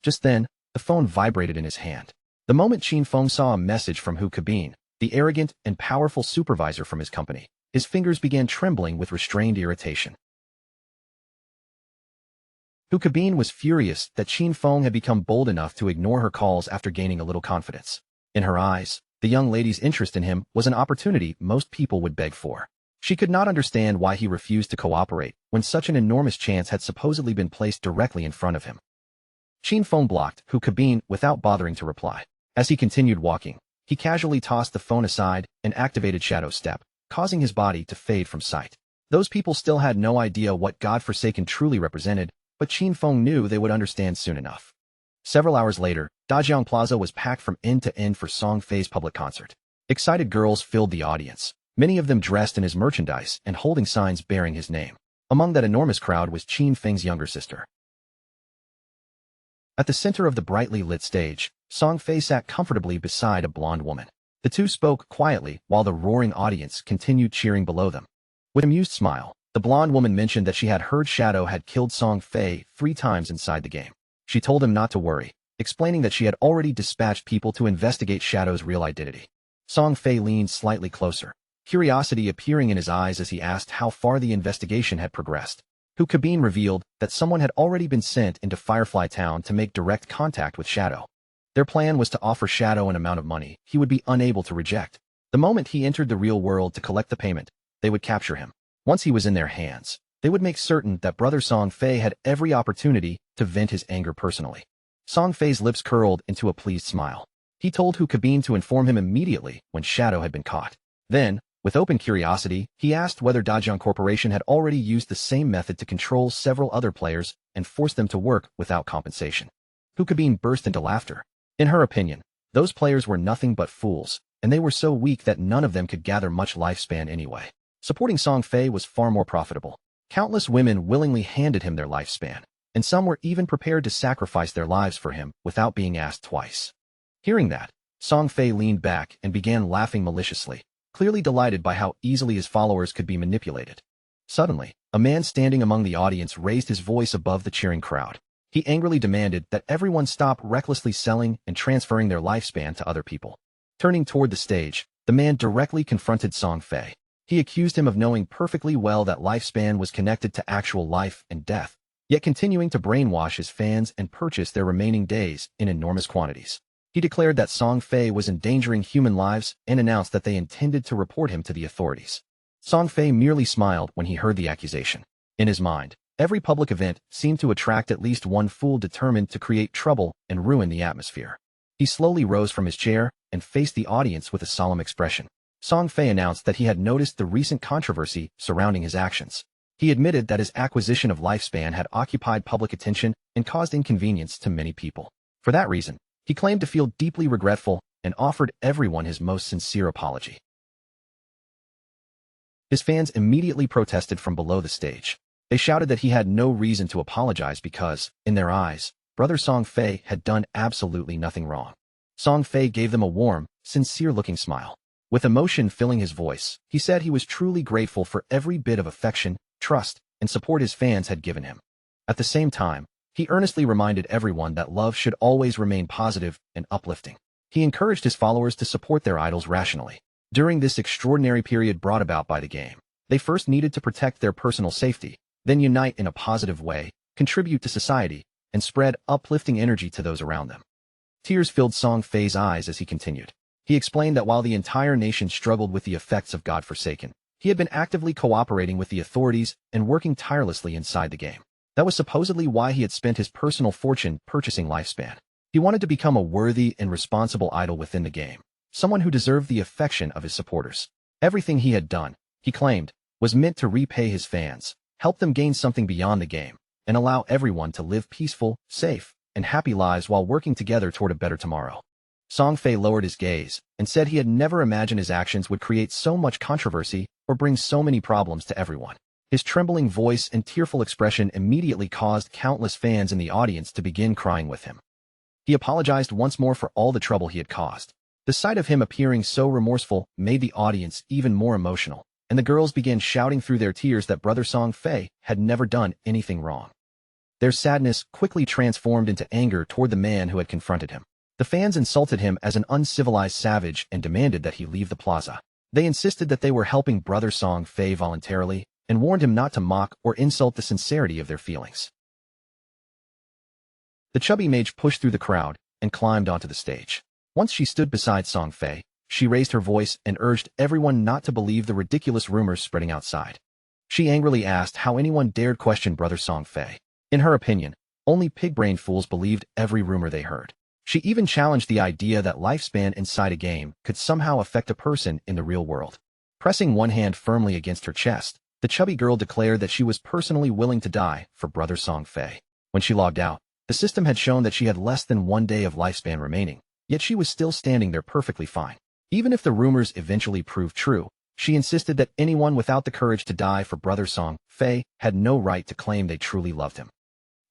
Just then, the phone vibrated in his hand. The moment Qin Feng saw a message from Hu Cabin, the arrogant and powerful supervisor from his company, his fingers began trembling with restrained irritation. Hu Cabin was furious that Qin Feng had become bold enough to ignore her calls after gaining a little confidence. In her eyes, the young lady's interest in him was an opportunity most people would beg for. She could not understand why he refused to cooperate when such an enormous chance had supposedly been placed directly in front of him. Qin Feng blocked Hu Cabin without bothering to reply. As he continued walking, he casually tossed the phone aside and activated Shadow Step, causing his body to fade from sight. Those people still had no idea what God-forsaken truly represented, but Qin Feng knew they would understand soon enough. Several hours later, Dajiang Plaza was packed from end to end for Song Fei's public concert. Excited girls filled the audience, many of them dressed in his merchandise and holding signs bearing his name. Among that enormous crowd was Qin Feng's younger sister. At the center of the brightly lit stage, Song Fei sat comfortably beside a blonde woman. The two spoke quietly while the roaring audience continued cheering below them. With an amused smile, the blonde woman mentioned that she had heard Shadow had killed Song Fei 3 times inside the game. She told him not to worry, explaining that she had already dispatched people to investigate Shadow's real identity. Song Fei leaned slightly closer, curiosity appearing in his eyes as he asked how far the investigation had progressed. Hu Cabin revealed that someone had already been sent into Firefly Town to make direct contact with Shadow. Their plan was to offer Shadow an amount of money he would be unable to reject. The moment he entered the real world to collect the payment, they would capture him. Once he was in their hands, they would make certain that brother Song Fei had every opportunity to vent his anger personally. Song Fei's lips curled into a pleased smile. He told Hu Cabin to inform him immediately when Shadow had been caught. Then, with open curiosity, he asked whether Dajiang Corporation had already used the same method to control several other players and force them to work without compensation. Hu Cabin burst into laughter. In her opinion, those players were nothing but fools, and they were so weak that none of them could gather much lifespan anyway. Supporting Song Fei was far more profitable. Countless women willingly handed him their lifespan, and some were even prepared to sacrifice their lives for him without being asked twice. Hearing that, Song Fei leaned back and began laughing maliciously, clearly delighted by how easily his followers could be manipulated. Suddenly, a man standing among the audience raised his voice above the cheering crowd. He angrily demanded that everyone stop recklessly selling and transferring their lifespan to other people. Turning toward the stage, the man directly confronted Song Fei. He accused him of knowing perfectly well that lifespan was connected to actual life and death, yet continuing to brainwash his fans and purchase their remaining days in enormous quantities. He declared that Song Fei was endangering human lives and announced that they intended to report him to the authorities. Song Fei merely smiled when he heard the accusation. In his mind, every public event seemed to attract at least one fool determined to create trouble and ruin the atmosphere. He slowly rose from his chair and faced the audience with a solemn expression. Song Fei announced that he had noticed the recent controversy surrounding his actions. He admitted that his acquisition of lifespan had occupied public attention and caused inconvenience to many people. For that reason, he claimed to feel deeply regretful and offered everyone his most sincere apology. His fans immediately protested from below the stage. They shouted that he had no reason to apologize because, in their eyes, brother Song Fei had done absolutely nothing wrong. Song Fei gave them a warm, sincere-looking smile. With emotion filling his voice, he said he was truly grateful for every bit of affection, trust, and support his fans had given him. At the same time, he earnestly reminded everyone that love should always remain positive and uplifting. He encouraged his followers to support their idols rationally. During this extraordinary period brought about by the game, they first needed to protect their personal safety, then unite in a positive way, contribute to society, and spread uplifting energy to those around them. Tears filled Song Fei's eyes as he continued. He explained that while the entire nation struggled with the effects of God-forsaken, he had been actively cooperating with the authorities and working tirelessly inside the game. That was supposedly why he had spent his personal fortune purchasing Lifespan. He wanted to become a worthy and responsible idol within the game, someone who deserved the affection of his supporters. Everything he had done, he claimed, was meant to repay his fans, help them gain something beyond the game, and allow everyone to live peaceful, safe, and happy lives while working together toward a better tomorrow. Song Fei lowered his gaze and said he had never imagined his actions would create so much controversy or bring so many problems to everyone. His trembling voice and tearful expression immediately caused countless fans in the audience to begin crying with him. He apologized once more for all the trouble he had caused. The sight of him appearing so remorseful made the audience even more emotional, and the girls began shouting through their tears that Brother Song Fei had never done anything wrong. Their sadness quickly transformed into anger toward the man who had confronted him. The fans insulted him as an uncivilized savage and demanded that he leave the plaza. They insisted that they were helping Brother Song Fei voluntarily and warned him not to mock or insult the sincerity of their feelings. The chubby mage pushed through the crowd and climbed onto the stage. Once she stood beside Song Fei, she raised her voice and urged everyone not to believe the ridiculous rumors spreading outside. She angrily asked how anyone dared question Brother Song Fei. In her opinion, only pig-brained fools believed every rumor they heard. She even challenged the idea that lifespan inside a game could somehow affect a person in the real world. Pressing one hand firmly against her chest, the chubby girl declared that she was personally willing to die for Brother Song Fei. When she logged out, the system had shown that she had less than 1 day of lifespan remaining, yet she was still standing there perfectly fine. Even if the rumors eventually proved true, she insisted that anyone without the courage to die for Brother Song Fei had no right to claim they truly loved him.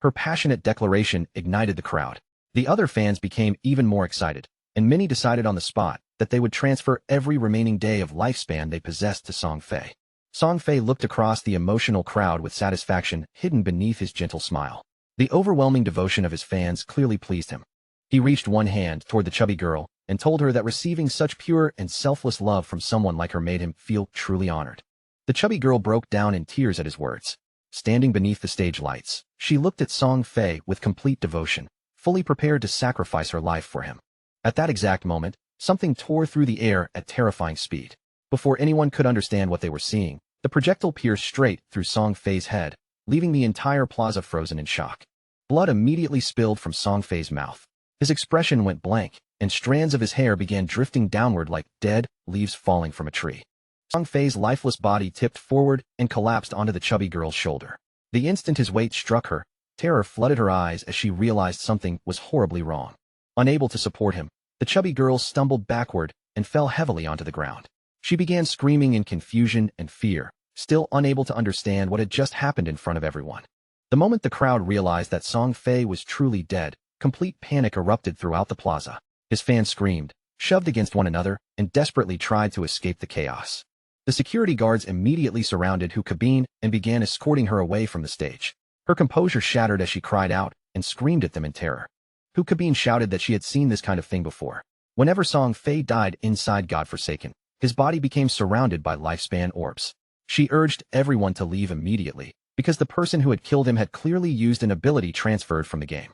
Her passionate declaration ignited the crowd. The other fans became even more excited, and many decided on the spot that they would transfer every remaining day of lifespan they possessed to Song Fei. Song Fei looked across the emotional crowd with satisfaction hidden beneath his gentle smile. The overwhelming devotion of his fans clearly pleased him. He reached one hand toward the chubby girl and told her that receiving such pure and selfless love from someone like her made him feel truly honored. The chubby girl broke down in tears at his words. Standing beneath the stage lights, she looked at Song Fei with complete devotion, fully prepared to sacrifice her life for him. At that exact moment, something tore through the air at terrifying speed. Before anyone could understand what they were seeing, the projectile pierced straight through Song Fei's head, leaving the entire plaza frozen in shock. Blood immediately spilled from Song Fei's mouth. His expression went blank, and strands of his hair began drifting downward like dead leaves falling from a tree. Song Fei's lifeless body tipped forward and collapsed onto the chubby girl's shoulder. The instant his weight struck her, terror flooded her eyes as she realized something was horribly wrong. Unable to support him, the chubby girl stumbled backward and fell heavily onto the ground. She began screaming in confusion and fear, still unable to understand what had just happened in front of everyone. The moment the crowd realized that Song Fei was truly dead, complete panic erupted throughout the plaza. His fans screamed, shoved against one another, and desperately tried to escape the chaos. The security guards immediately surrounded Hu Kabin and began escorting her away from the stage. Her composure shattered as she cried out and screamed at them in terror. Hu Kabin shouted that she had seen this kind of thing before. Whenever Song Fei died inside God-forsaken, his body became surrounded by lifespan orbs. She urged everyone to leave immediately, because the person who had killed him had clearly used an ability transferred from the game.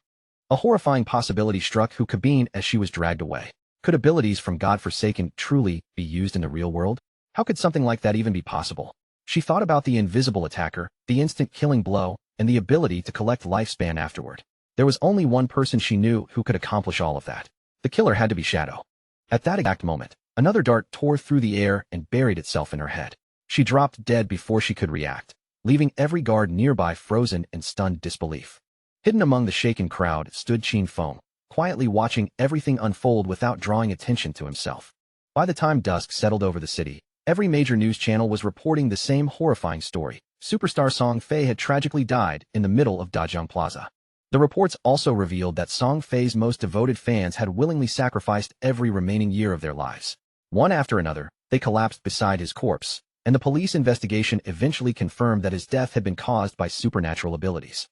A horrifying possibility struck Hu Kabin as she was dragged away. Could abilities from God-forsaken truly be used in the real world? How could something like that even be possible? She thought about the invisible attacker, the instant killing blow, and the ability to collect lifespan afterward. There was only one person she knew who could accomplish all of that. The killer had to be Shadow. At that exact moment, another dart tore through the air and buried itself in her head. She dropped dead before she could react, leaving every guard nearby frozen in stunned disbelief. Hidden among the shaken crowd stood Qin Feng, quietly watching everything unfold without drawing attention to himself. By the time dusk settled over the city, every major news channel was reporting the same horrifying story. Superstar Song Fei had tragically died in the middle of Dajang Plaza. The reports also revealed that Song Fei's most devoted fans had willingly sacrificed every remaining year of their lives. One after another, they collapsed beside his corpse, and the police investigation eventually confirmed that his death had been caused by supernatural abilities.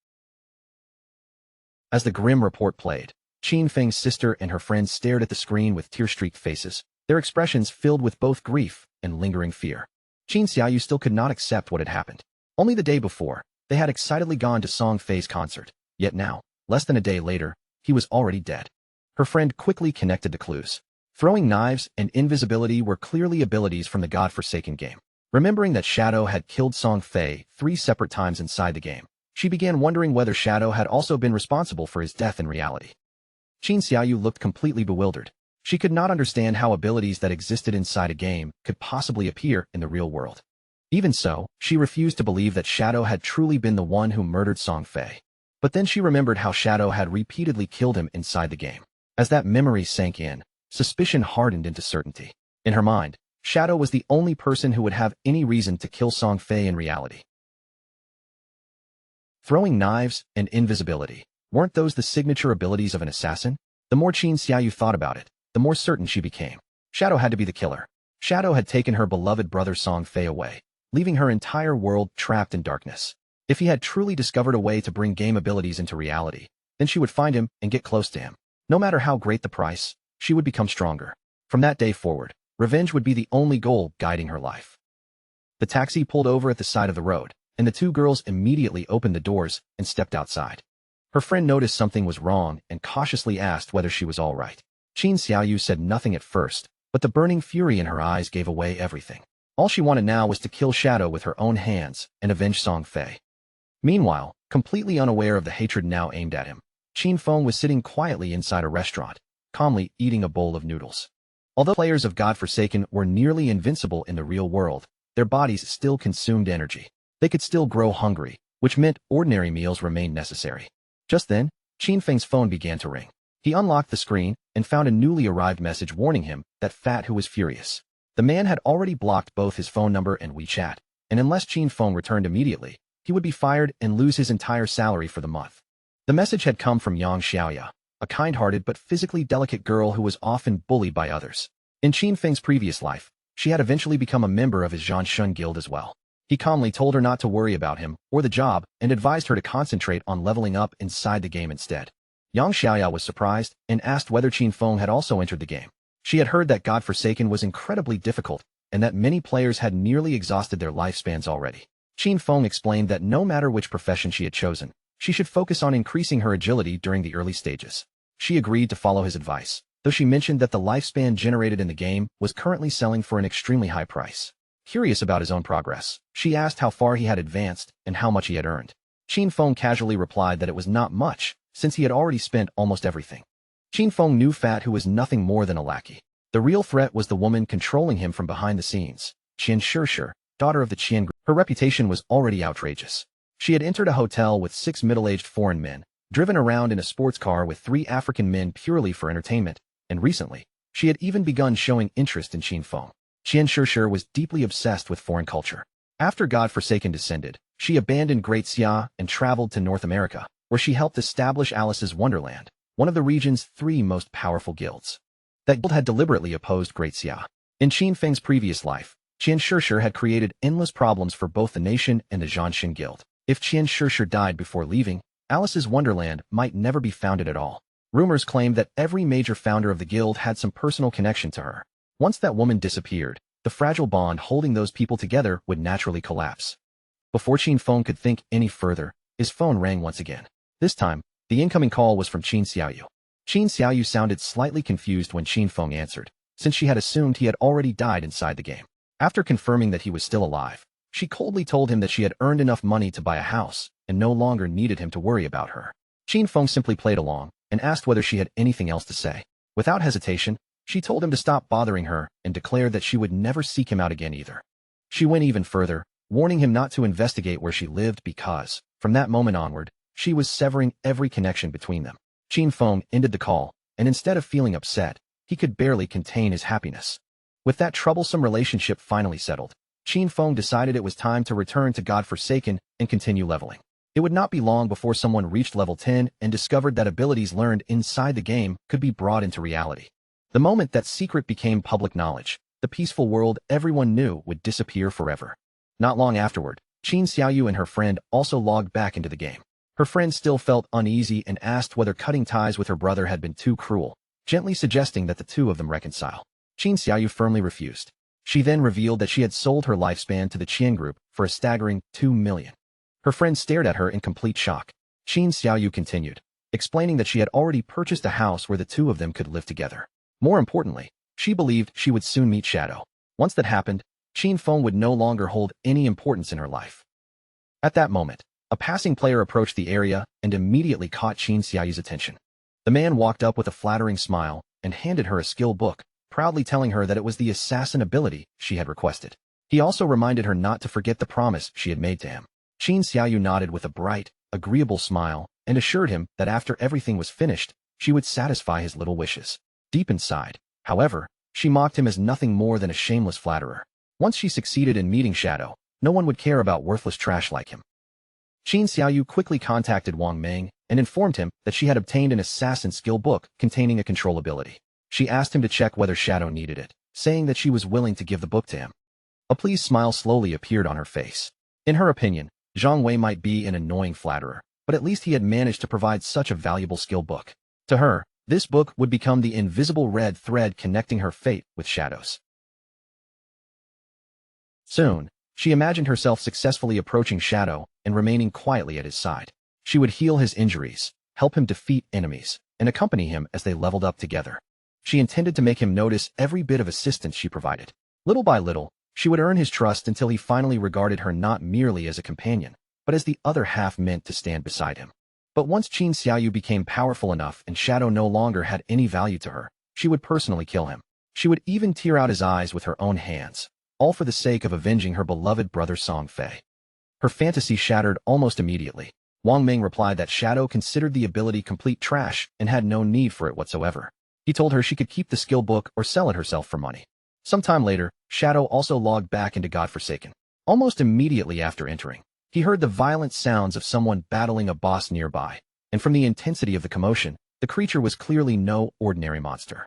As the grim report played, Qin Feng's sister and her friends stared at the screen with tear-streaked faces, their expressions filled with both grief and lingering fear. Qin Xiaoyu still could not accept what had happened. Only the day before, They had excitedly gone to Song Fei's concert, yet now, less than a day later, he was already dead. Her friend quickly connected the clues. Throwing knives and invisibility were clearly abilities from the godforsaken game. Remembering that Shadow had killed Song Fei 3 separate times inside the game, she began wondering whether Shadow had also been responsible for his death in reality. Qin Xiaoyu looked completely bewildered. She could not understand how abilities that existed inside a game could possibly appear in the real world. Even so, she refused to believe that Shadow had truly been the one who murdered Song Fei. But then she remembered how Shadow had repeatedly killed him inside the game. As that memory sank in, suspicion hardened into certainty. In her mind, Shadow was the only person who would have any reason to kill Song Fei in reality. Throwing knives and invisibility. Weren't those the signature abilities of an assassin? The more Qin Xiaoyu thought about it, the more certain she became. Shadow had to be the killer. Shadow had taken her beloved brother Song Fei away, leaving her entire world trapped in darkness. If he had truly discovered a way to bring game abilities into reality, then she would find him and get close to him. No matter how great the price, she would become stronger. From that day forward, revenge would be the only goal guiding her life. The taxi pulled over at the side of the road, and the two girls immediately opened the doors and stepped outside. Her friend noticed something was wrong and cautiously asked whether she was all right. Qin Xiaoyu said nothing at first, but the burning fury in her eyes gave away everything. All she wanted now was to kill Shadow with her own hands and avenge Song Fei. Meanwhile, completely unaware of the hatred now aimed at him, Qin Feng was sitting quietly inside a restaurant, calmly eating a bowl of noodles. Although players of Godforsaken were nearly invincible in the real world, their bodies still consumed energy. They could still grow hungry, which meant ordinary meals remained necessary. Just then, Qin Feng's phone began to ring. He unlocked the screen and found a newly arrived message warning him that Fat Who was furious. The man had already blocked both his phone number and WeChat, and unless Qin Feng returned immediately, he would be fired and lose his entire salary for the month. The message had come from Yang Xiaoya, a kind-hearted but physically delicate girl who was often bullied by others. In Qin Feng's previous life, she had eventually become a member of his Zhanshun guild as well. He calmly told her not to worry about him or the job and advised her to concentrate on leveling up inside the game instead. Yang Xiaoya was surprised and asked whether Qin Feng had also entered the game. She had heard that Godforsaken was incredibly difficult and that many players had nearly exhausted their lifespans already. Qin Feng explained that no matter which profession she had chosen, she should focus on increasing her agility during the early stages. She agreed to follow his advice, though she mentioned that the lifespan generated in the game was currently selling for an extremely high price. Curious about his own progress, she asked how far he had advanced and how much he had earned. Qin Feng casually replied that it was not much, since he had already spent almost everything. Qin Feng knew Fat Who was nothing more than a lackey. The real threat was the woman controlling him from behind the scenes, Qian Shishir, daughter of the Qian group. Her reputation was already outrageous. She had entered a hotel with 6 middle-aged foreign men, driven around in a sports car with 3 African men purely for entertainment, and recently, she had even begun showing interest in Qin Feng. Qian Shishir was deeply obsessed with foreign culture. After Godforsaken descended, she abandoned Great Xia and traveled to North America, where she helped establish Alice's Wonderland, one of the region's 3 most powerful guilds. That guild had deliberately opposed Great Xia. In Qin Feng's previous life, Qian Shishir had created endless problems for both the nation and the Zhanshin Guild. If Qian Shishir died before leaving, Alice's Wonderland might never be founded at all. Rumors claimed that every major founder of the guild had some personal connection to her. Once that woman disappeared, the fragile bond holding those people together would naturally collapse. Before Qin Feng could think any further, his phone rang once again. This time, the incoming call was from Qin Xiaoyu. Qin Xiaoyu sounded slightly confused when Qin Feng answered, since she had assumed he had already died inside the game. After confirming that he was still alive, she coldly told him that she had earned enough money to buy a house and no longer needed him to worry about her. Qin Feng simply played along and asked whether she had anything else to say. Without hesitation, she told him to stop bothering her and declared that she would never seek him out again either. She went even further, warning him not to investigate where she lived because, from that moment onward, she was severing every connection between them. Qin Feng ended the call, and instead of feeling upset, he could barely contain his happiness. With that troublesome relationship finally settled, Qin Feng decided it was time to return to Godforsaken and continue leveling. It would not be long before someone reached level 10 and discovered that abilities learned inside the game could be brought into reality. The moment that secret became public knowledge, the peaceful world everyone knew would disappear forever. Not long afterward, Qin Xiaoyu and her friend also logged back into the game. Her friend still felt uneasy and asked whether cutting ties with her brother had been too cruel, gently suggesting that the two of them reconcile. Qin Xiaoyu firmly refused. She then revealed that she had sold her lifespan to the Qian group for a staggering 2 million. Her friend stared at her in complete shock. Qin Xiaoyu continued, explaining that she had already purchased a house where the two of them could live together. More importantly, she believed she would soon meet Shadow. Once that happened, Qin Feng would no longer hold any importance in her life. At that moment, a passing player approached the area and immediately caught Qin Xiaoyu's attention. The man walked up with a flattering smile and handed her a skill book, proudly telling her that it was the assassin ability she had requested. He also reminded her not to forget the promise she had made to him. Qin Xiaoyu nodded with a bright, agreeable smile and assured him that after everything was finished, she would satisfy his little wishes. Deep inside, however, she mocked him as nothing more than a shameless flatterer. Once she succeeded in meeting Shadow, no one would care about worthless trash like him. Qin Xiaoyu quickly contacted Wang Meng and informed him that she had obtained an assassin skill book containing a control ability. She asked him to check whether Shadow needed it, saying that she was willing to give the book to him. A pleased smile slowly appeared on her face. In her opinion, Zhang Wei might be an annoying flatterer, but at least he had managed to provide such a valuable skill book. To her, this book would become the invisible red thread connecting her fate with Shadow's. Soon, she imagined herself successfully approaching Shadow and remaining quietly at his side. She would heal his injuries, help him defeat enemies, and accompany him as they leveled up together. She intended to make him notice every bit of assistance she provided. Little by little, she would earn his trust until he finally regarded her not merely as a companion, but as the other half meant to stand beside him. But once Qin Xiaoyu became powerful enough and Shadow no longer had any value to her, she would personally kill him. She would even tear out his eyes with her own hands, all for the sake of avenging her beloved brother Song Fei. Her fantasy shattered almost immediately. Wang Ming replied that Shadow considered the ability complete trash and had no need for it whatsoever. He told her she could keep the skill book or sell it herself for money. Sometime later, Shadow also logged back into Godforsaken. Almost immediately after entering, he heard the violent sounds of someone battling a boss nearby, and from the intensity of the commotion, the creature was clearly no ordinary monster.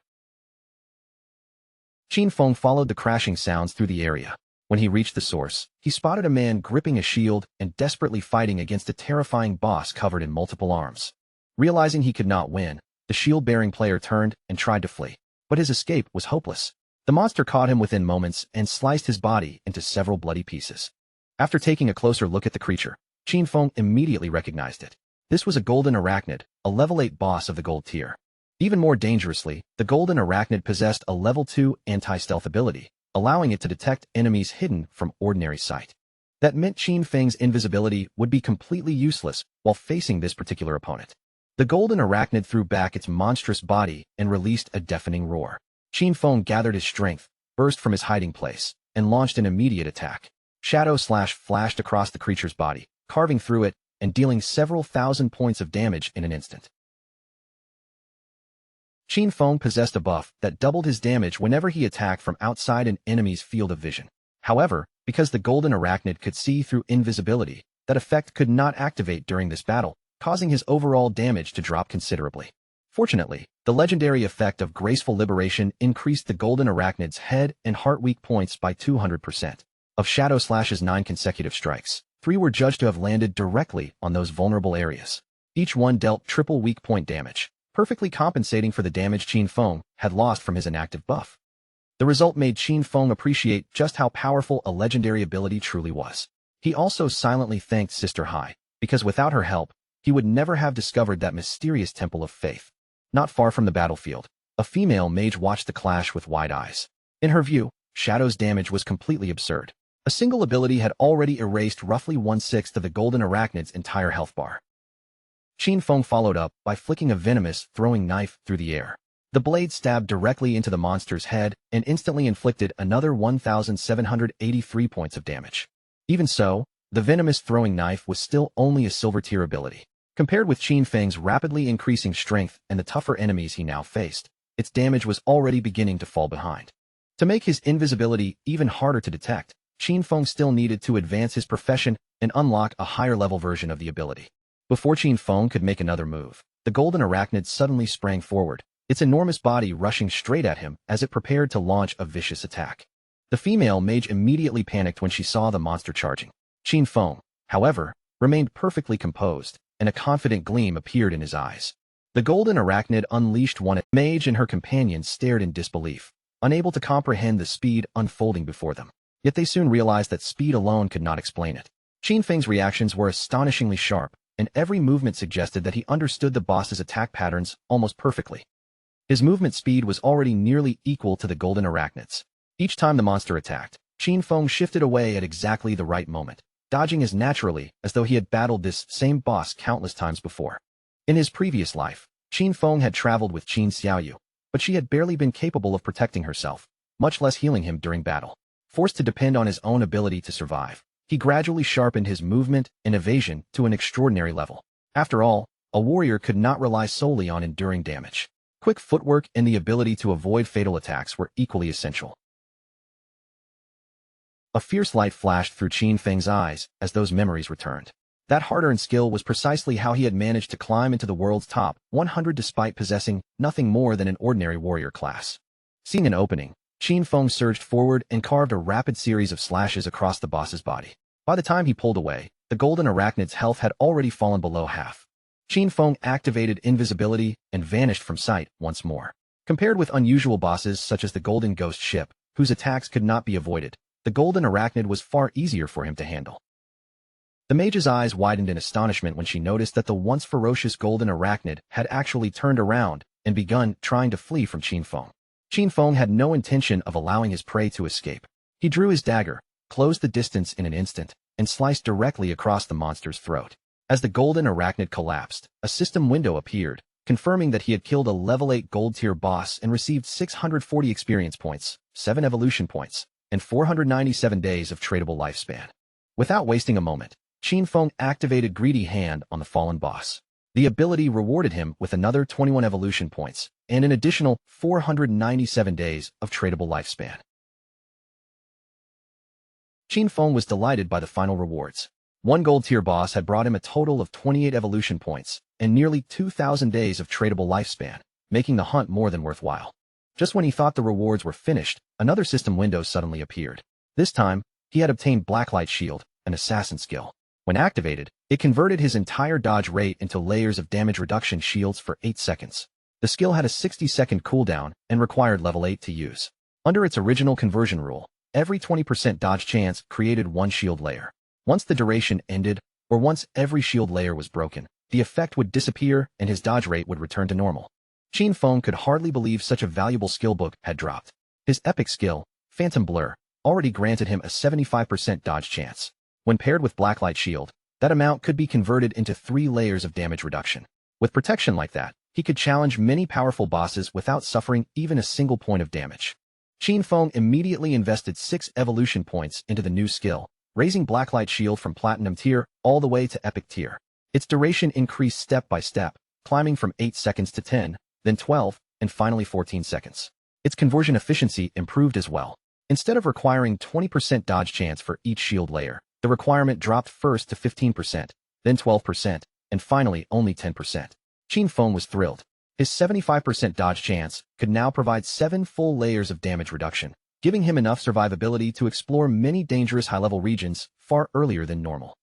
Qin Feng followed the crashing sounds through the area. When he reached the source, he spotted a man gripping a shield and desperately fighting against a terrifying boss covered in multiple arms. Realizing he could not win, the shield-bearing player turned and tried to flee, but his escape was hopeless. The monster caught him within moments and sliced his body into several bloody pieces. After taking a closer look at the creature, Qin Feng immediately recognized it. This was a golden arachnid, a level 8 boss of the gold tier. Even more dangerously, the golden arachnid possessed a level 2 anti-stealth ability, allowing it to detect enemies hidden from ordinary sight. That meant Qin Feng's invisibility would be completely useless while facing this particular opponent. The golden arachnid threw back its monstrous body and released a deafening roar. Qin Feng gathered his strength, burst from his hiding place, and launched an immediate attack. Shadow Slash flashed across the creature's body, carving through it and dealing several thousand points of damage in an instant. Qin Feng possessed a buff that doubled his damage whenever he attacked from outside an enemy's field of vision. However, because the golden arachnid could see through invisibility, that effect could not activate during this battle, causing his overall damage to drop considerably. Fortunately, the legendary effect of graceful liberation increased the golden arachnid's head and heart weak points by 200%. Of Shadow Slash's 9 consecutive strikes, 3 were judged to have landed directly on those vulnerable areas. Each one dealt triple weak point damage, perfectly compensating for the damage Qin Feng had lost from his inactive buff. The result made Qin Feng appreciate just how powerful a legendary ability truly was. He also silently thanked Sister Hai, because without her help, he would never have discovered that mysterious temple of faith. Not far from the battlefield, a female mage watched the clash with wide eyes. In her view, Shadow's damage was completely absurd. A single ability had already erased roughly 1/6 of the golden arachnid's entire health bar. Qin Feng followed up by flicking a venomous throwing knife through the air. The blade stabbed directly into the monster's head and instantly inflicted another 1,783 points of damage. Even so, the venomous throwing knife was still only a silver tier ability. Compared with Qin Feng's rapidly increasing strength and the tougher enemies he now faced, its damage was already beginning to fall behind. To make his invisibility even harder to detect, Qin Feng still needed to advance his profession and unlock a higher-level version of the ability. Before Qin Feng could make another move, the golden arachnid suddenly sprang forward, its enormous body rushing straight at him as it prepared to launch a vicious attack. The female mage immediately panicked when she saw the monster charging. Qin Feng, however, remained perfectly composed, and a confident gleam appeared in his eyes. The golden arachnid unleashed one. Mage and her companions stared in disbelief, unable to comprehend the speed unfolding before them. Yet they soon realized that speed alone could not explain it. Qin Feng's reactions were astonishingly sharp, and every movement suggested that he understood the boss's attack patterns almost perfectly. His movement speed was already nearly equal to the golden arachnids. Each time the monster attacked, Qin Feng shifted away at exactly the right moment, dodging as naturally as though he had battled this same boss countless times before. In his previous life, Qin Feng had traveled with Qin Xiaoyu, but she had barely been capable of protecting herself, much less healing him during battle. Forced to depend on his own ability to survive, he gradually sharpened his movement and evasion to an extraordinary level. After all, a warrior could not rely solely on enduring damage. Quick footwork and the ability to avoid fatal attacks were equally essential. A fierce light flashed through Qin Feng's eyes as those memories returned. That hard-earned skill was precisely how he had managed to climb into the world's top 100 despite possessing nothing more than an ordinary warrior class. Seeing an opening, Qin Feng surged forward and carved a rapid series of slashes across the boss's body. By the time he pulled away, the golden arachnid's health had already fallen below half. Qin Feng activated invisibility and vanished from sight once more. Compared with unusual bosses such as the golden ghost ship, whose attacks could not be avoided, the golden arachnid was far easier for him to handle. The mage's eyes widened in astonishment when she noticed that the once ferocious golden arachnid had actually turned around and begun trying to flee from Qin Feng. Qin Feng had no intention of allowing his prey to escape. He drew his dagger, closed the distance in an instant, and sliced directly across the monster's throat. As the golden arachnid collapsed, a system window appeared, confirming that he had killed a level 8 gold-tier boss and received 640 experience points, 7 evolution points, and 497 days of tradable lifespan. Without wasting a moment, Qin Feng activated Greedy Hand on the fallen boss. The ability rewarded him with another 21 evolution points and an additional 497 days of tradable lifespan. Qin Feng was delighted by the final rewards. One gold-tier boss had brought him a total of 28 evolution points and nearly 2,000 days of tradable lifespan, making the hunt more than worthwhile. Just when he thought the rewards were finished, another system window suddenly appeared. This time, he had obtained Blacklight Shield, an assassin skill. When activated, it converted his entire dodge rate into layers of damage reduction shields for 8 seconds. The skill had a 60-second cooldown and required level 8 to use. Under its original conversion rule, every 20% dodge chance created one shield layer. Once the duration ended, or once every shield layer was broken, the effect would disappear and his dodge rate would return to normal. Qin Feng could hardly believe such a valuable skill book had dropped. His epic skill, Phantom Blur, already granted him a 75% dodge chance. When paired with Blacklight Shield, that amount could be converted into 3 layers of damage reduction. With protection like that, he could challenge many powerful bosses without suffering even a single point of damage. Qin Feng immediately invested 6 evolution points into the new skill, raising Blacklight Shield from Platinum tier all the way to Epic tier. Its duration increased step by step, climbing from 8 seconds to 10, then 12, and finally 14 seconds. Its conversion efficiency improved as well. Instead of requiring 20% dodge chance for each shield layer, the requirement dropped first to 15%, then 12%, and finally only 10%. Qin Feng was thrilled. His 75% dodge chance could now provide 7 full layers of damage reduction, giving him enough survivability to explore many dangerous high-level regions far earlier than normal.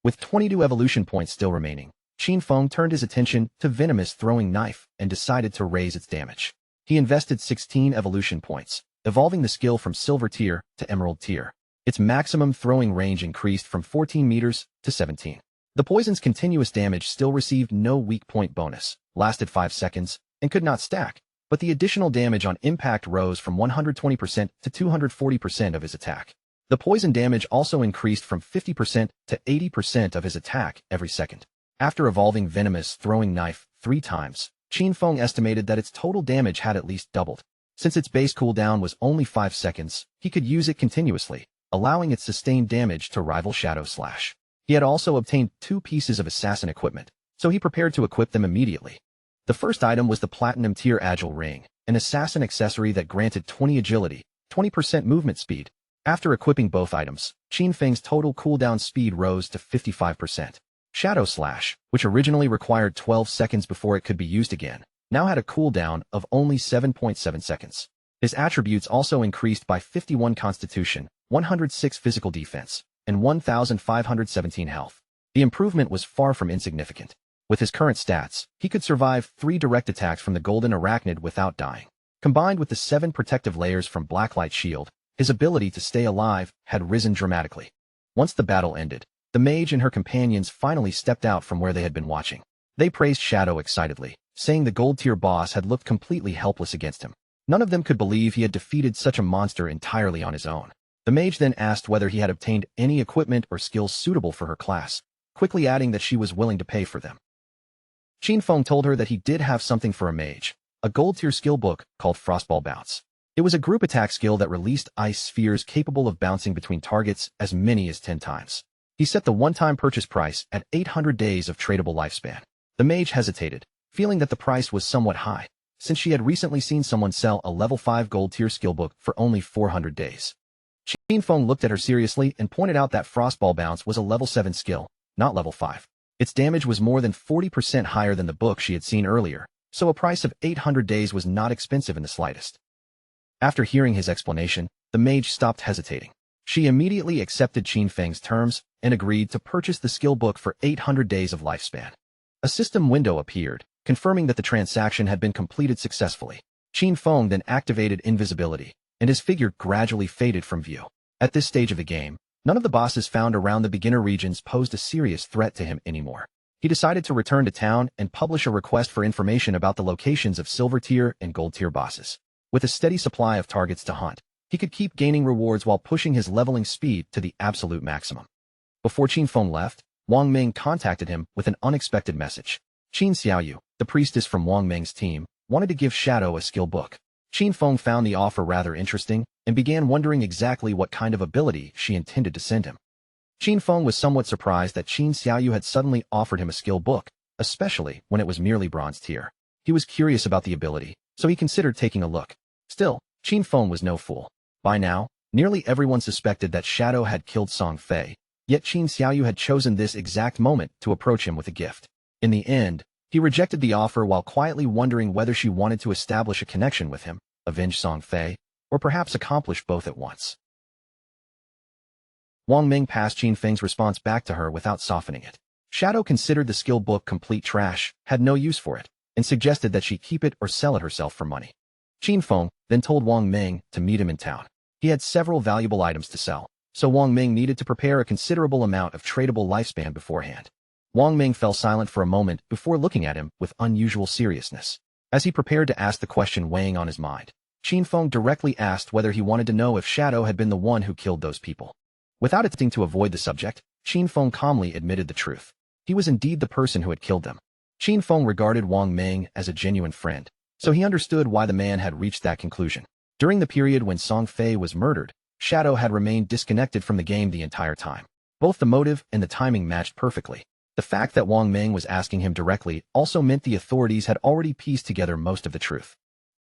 With 22 evolution points still remaining, Qin Feng turned his attention to Venomous Throwing Knife and decided to raise its damage. He invested 16 evolution points, evolving the skill from Silver tier to Emerald tier. Its maximum throwing range increased from 14 meters to 17. The poison's continuous damage still received no weak point bonus, lasted 5 seconds, and could not stack, but the additional damage on impact rose from 120% to 240% of his attack. The poison damage also increased from 50% to 80% of his attack every second. After evolving Venomous Throwing Knife 3 times, Qin Feng estimated that its total damage had at least doubled. Since its base cooldown was only 5 seconds, he could use it continuously, allowing its sustained damage to rival Shadow Slash. He had also obtained 2 pieces of assassin equipment, so he prepared to equip them immediately. The first item was the Platinum tier Agile Ring, an assassin accessory that granted 20 agility, 20% movement speed. After equipping both items, Qin Feng's total cooldown speed rose to 55%. Shadow Slash, which originally required 12 seconds before it could be used again, now had a cooldown of only 7.7 seconds. His attributes also increased by 51 Constitution, 106 Physical Defense, and 1,517 health. The improvement was far from insignificant. With his current stats, he could survive 3 direct attacks from the Golden Arachnid without dying. Combined with the 7 protective layers from Blacklight Shield, his ability to stay alive had risen dramatically. Once the battle ended, The mage and her companions finally stepped out from where they had been watching. They praised Shadow excitedly, saying the gold-tier boss had looked completely helpless against him. None of them could believe he had defeated such a monster entirely on his own. The mage then asked whether he had obtained any equipment or skills suitable for her class, quickly adding that she was willing to pay for them. Qinfeng told her that he did have something for a mage, a gold-tier skill book called Frostball Bounce. It was a group attack skill that released ice spheres capable of bouncing between targets as many as 10 times. He set the one-time purchase price at 800 days of tradable lifespan. The mage hesitated, feeling that the price was somewhat high, since she had recently seen someone sell a level 5 gold-tier skill book for only 400 days. Qinfeng looked at her seriously and pointed out that Frostball Bounce was a level 7 skill, not level 5. Its damage was more than 40% higher than the book she had seen earlier, so a price of 800 days was not expensive in the slightest. After hearing his explanation, the mage stopped hesitating. She immediately accepted Qinfeng's terms and agreed to purchase the skill book for 800 days of lifespan. A system window appeared, confirming that the transaction had been completed successfully. Qinfeng then activated invisibility, and his figure gradually faded from view. At this stage of the game, none of the bosses found around the beginner regions posed a serious threat to him anymore. He decided to return to town and publish a request for information about the locations of silver tier and gold tier bosses. With a steady supply of targets to hunt, he could keep gaining rewards while pushing his leveling speed to the absolute maximum. Before Qinfeng left, Wang Ming contacted him with an unexpected message. Qin Xiaoyu, the priestess from Wang Ming's team, wanted to give Shadow a skill book. Qinfeng found the offer rather interesting and began wondering exactly what kind of ability she intended to send him. Qinfeng was somewhat surprised that Qin Xiaoyu had suddenly offered him a skill book, especially when it was merely bronze tier. He was curious about the ability, so he considered taking a look. Still, Qinfeng was no fool. By now, nearly everyone suspected that Shadow had killed Song Fei, yet Qin Xiaoyu had chosen this exact moment to approach him with a gift. In the end, he rejected the offer while quietly wondering whether she wanted to establish a connection with him, avenge Song Fei, or perhaps accomplish both at once. Wang Ming passed Qinfeng's response back to her without softening it. Shadow considered the skill book complete trash, had no use for it, and suggested that she keep it or sell it herself for money. Qinfeng then told Wang Ming to meet him in town. He had several valuable items to sell, so Wang Ming needed to prepare a considerable amount of tradable lifespan beforehand. Wang Ming fell silent for a moment before looking at him with unusual seriousness. As he prepared to ask the question weighing on his mind, Qinfeng directly asked whether he wanted to know if Shadow had been the one who killed those people. Without attempting to avoid the subject, Qinfeng calmly admitted the truth. He was indeed the person who had killed them. Qinfeng regarded Wang Ming as a genuine friend, so he understood why the man had reached that conclusion. During the period when Song Fei was murdered, Shadow had remained disconnected from the game the entire time. Both the motive and the timing matched perfectly. The fact that Wang Ming was asking him directly also meant the authorities had already pieced together most of the truth.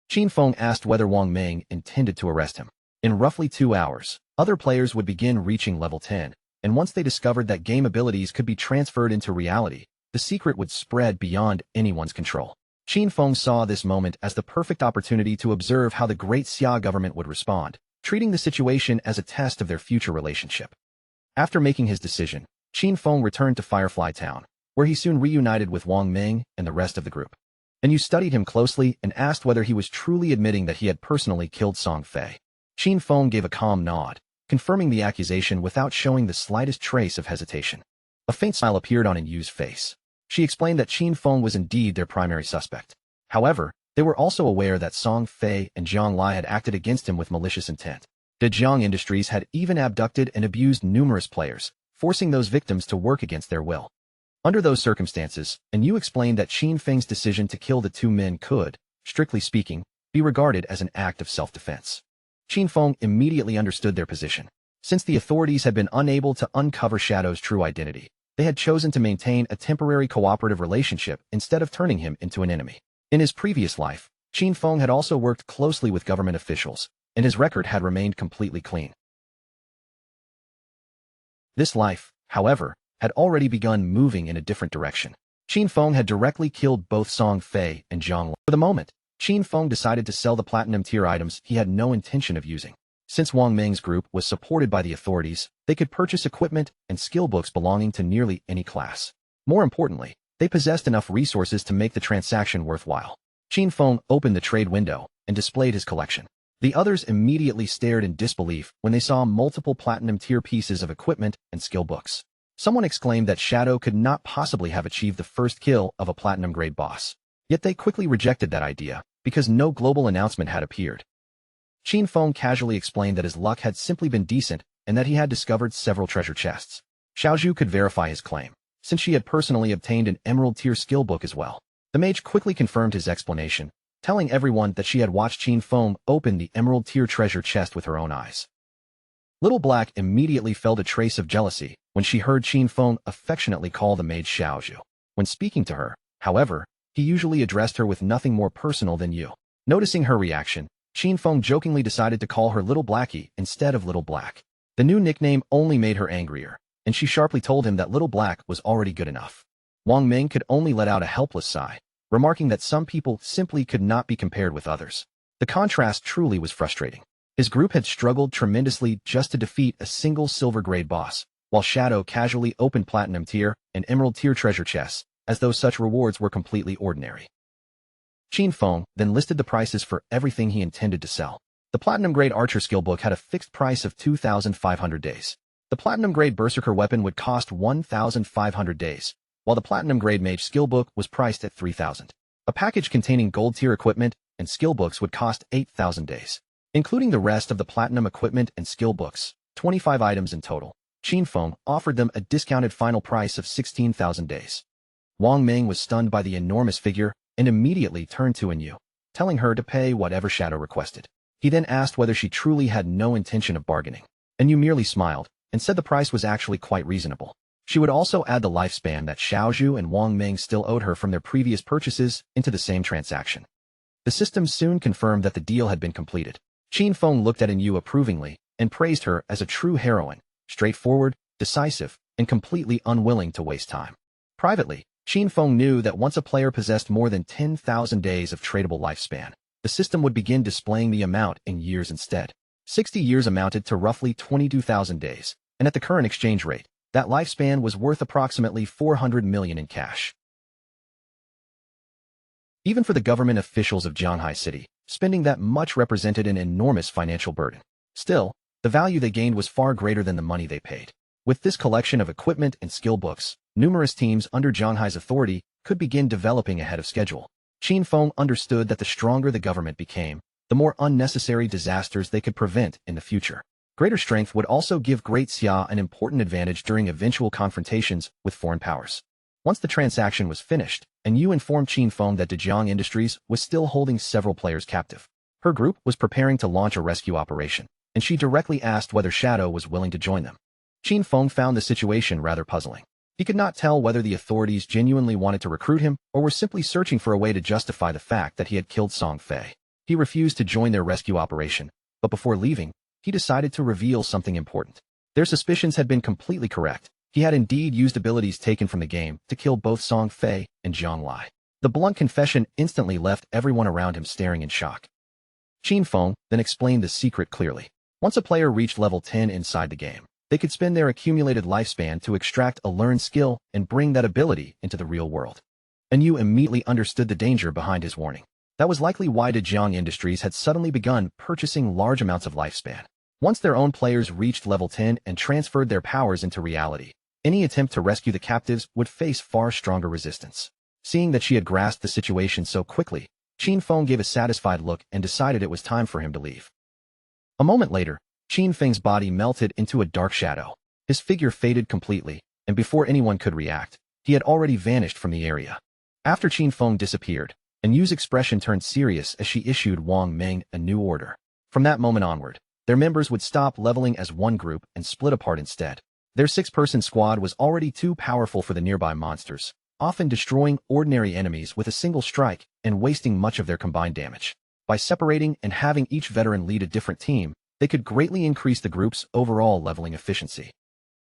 Qinfeng asked whether Wang Ming intended to arrest him. In roughly 2 hours, other players would begin reaching level 10, and once they discovered that game abilities could be transferred into reality, the secret would spread beyond anyone's control. Qinfeng saw this moment as the perfect opportunity to observe how the Great Xia government would respond, treating the situation as a test of their future relationship. After making his decision, Qinfeng returned to Firefly Town, where he soon reunited with Wang Ming and the rest of the group. And you studied him closely and asked whether he was truly admitting that he had personally killed Song Fei. Qinfeng gave a calm nod, confirming the accusation without showing the slightest trace of hesitation. A faint smile appeared on Yu's face. She explained that Qinfeng was indeed their primary suspect. However, they were also aware that Song Fei and Jiang Lai had acted against him with malicious intent. The Jiang Industries had even abducted and abused numerous players, forcing those victims to work against their will. Under those circumstances, Yu explained that Qinfeng's decision to kill the two men could, strictly speaking, be regarded as an act of self-defense. Qinfeng immediately understood their position. Since the authorities had been unable to uncover Shadow's true identity, they had chosen to maintain a temporary cooperative relationship instead of turning him into an enemy. In his previous life, Qinfeng had also worked closely with government officials, and his record had remained completely clean. This life, however, had already begun moving in a different direction. Qinfeng had directly killed both Song Fei and Jiang Lai. For the moment, Qinfeng decided to sell the platinum tier items he had no intention of using. Since Wang Ming's group was supported by the authorities, they could purchase equipment and skill books belonging to nearly any class. More importantly, they possessed enough resources to make the transaction worthwhile. Qinfeng opened the trade window and displayed his collection. The others immediately stared in disbelief when they saw multiple platinum tier pieces of equipment and skill books. Someone exclaimed that Shadow could not possibly have achieved the first kill of a platinum-grade boss. Yet they quickly rejected that idea, because no global announcement had appeared. Qin Feng casually explained that his luck had simply been decent and that he had discovered several treasure chests. Xiaozhu could verify his claim, since she had personally obtained an emerald-tier skill book as well. The mage quickly confirmed his explanation, telling everyone that she had watched Qin Feng open the emerald-tier treasure chest with her own eyes. Little Black immediately felt a trace of jealousy when she heard Qin Feng affectionately call the mage Xiaozhu. When speaking to her, however, he usually addressed her with nothing more personal than you. Noticing her reaction, Qin Feng jokingly decided to call her Little Blackie instead of Little Black. The new nickname only made her angrier, and she sharply told him that Little Black was already good enough. Wang Ming could only let out a helpless sigh, remarking that some people simply could not be compared with others. The contrast truly was frustrating. His group had struggled tremendously just to defeat a single silver-grade boss, while Shadow casually opened platinum-tier and emerald-tier treasure chests, as though such rewards were completely ordinary. Qin Feng then listed the prices for everything he intended to sell. The platinum-grade archer skill book had a fixed price of 2,500 days. The platinum-grade berserker weapon would cost 1,500 days, while the platinum-grade mage skill book was priced at 3,000. A package containing gold-tier equipment and skill books would cost 8,000 days. Including the rest of the platinum equipment and skill books, 25 items in total, Qin Feng offered them a discounted final price of 16,000 days. Wang Ming was stunned by the enormous figure and immediately turned to Enyu, telling her to pay whatever Shadow requested. He then asked whether she truly had no intention of bargaining. Enyu merely smiled and said the price was actually quite reasonable. She would also add the lifespan that Xiaozhu and Wang Ming still owed her from their previous purchases into the same transaction. The system soon confirmed that the deal had been completed. Qin Feng looked at Enyu approvingly and praised her as a true heroine, straightforward, decisive, and completely unwilling to waste time. Privately, Qin Feng knew that once a player possessed more than 10,000 days of tradable lifespan, the system would begin displaying the amount in years instead. 60 years amounted to roughly 22,000 days, and at the current exchange rate, that lifespan was worth approximately 400 million in cash. Even for the government officials of Jianghai City, spending that much represented an enormous financial burden. Still, the value they gained was far greater than the money they paid. With this collection of equipment and skill books, numerous teams under Jianghai's authority could begin developing ahead of schedule. Qin Feng understood that the stronger the government became, the more unnecessary disasters they could prevent in the future. Greater strength would also give Great Xia an important advantage during eventual confrontations with foreign powers. Once the transaction was finished, Enyu informed Qin Feng that Dejiang Industries was still holding several players captive. Her group was preparing to launch a rescue operation, and she directly asked whether Shadow was willing to join them. Qin Feng found the situation rather puzzling. He could not tell whether the authorities genuinely wanted to recruit him or were simply searching for a way to justify the fact that he had killed Song Fei. He refused to join their rescue operation, but before leaving, he decided to reveal something important. Their suspicions had been completely correct. He had indeed used abilities taken from the game to kill both Song Fei and Zhang Lai. The blunt confession instantly left everyone around him staring in shock. Qin Feng then explained the secret clearly. Once a player reached level 10 inside the game, they could spend their accumulated lifespan to extract a learned skill and bring that ability into the real world. Enyu immediately understood the danger behind his warning. That was likely why Dejiang Industries had suddenly begun purchasing large amounts of lifespan. Once their own players reached level 10 and transferred their powers into reality, any attempt to rescue the captives would face far stronger resistance. Seeing that she had grasped the situation so quickly, Qin Feng gave a satisfied look and decided it was time for him to leave. A moment later, Qin Feng's body melted into a dark shadow. His figure faded completely, and before anyone could react, he had already vanished from the area. After Qin Feng disappeared, Enyu's expression turned serious as she issued Wang Ming a new order. From that moment onward, their members would stop leveling as one group and split apart instead. Their 6-person squad was already too powerful for the nearby monsters, often destroying ordinary enemies with a single strike and wasting much of their combined damage. By separating and having each veteran lead a different team, they could greatly increase the group's overall leveling efficiency.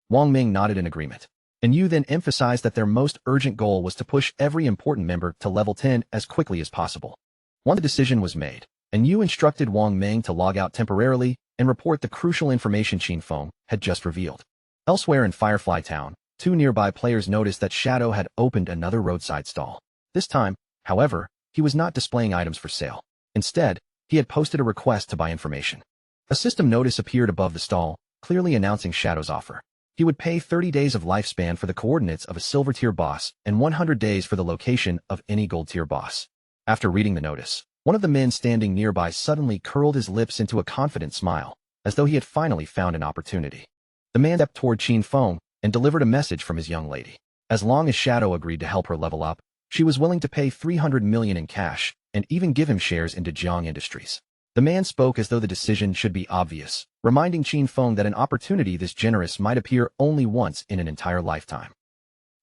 Wang Ming nodded in agreement. Enyu then emphasized that their most urgent goal was to push every important member to level 10 as quickly as possible. Once the decision was made, Enyu instructed Wang Ming to log out temporarily and report the crucial information Qin Feng had just revealed. Elsewhere in Firefly Town, 2 nearby players noticed that Shadow had opened another roadside stall. This time, however, he was not displaying items for sale. Instead, he had posted a request to buy information. A system notice appeared above the stall, clearly announcing Shadow's offer. He would pay 30 days of lifespan for the coordinates of a silver-tier boss and 100 days for the location of any gold-tier boss. After reading the notice, one of the men standing nearby suddenly curled his lips into a confident smile, as though he had finally found an opportunity. The man stepped toward Qin Feng and delivered a message from his young lady. As long as Shadow agreed to help her level up, she was willing to pay 300 million in cash and even give him shares into Jiang Industries. The man spoke as though the decision should be obvious, reminding Qin Feng that an opportunity this generous might appear only once in an entire lifetime.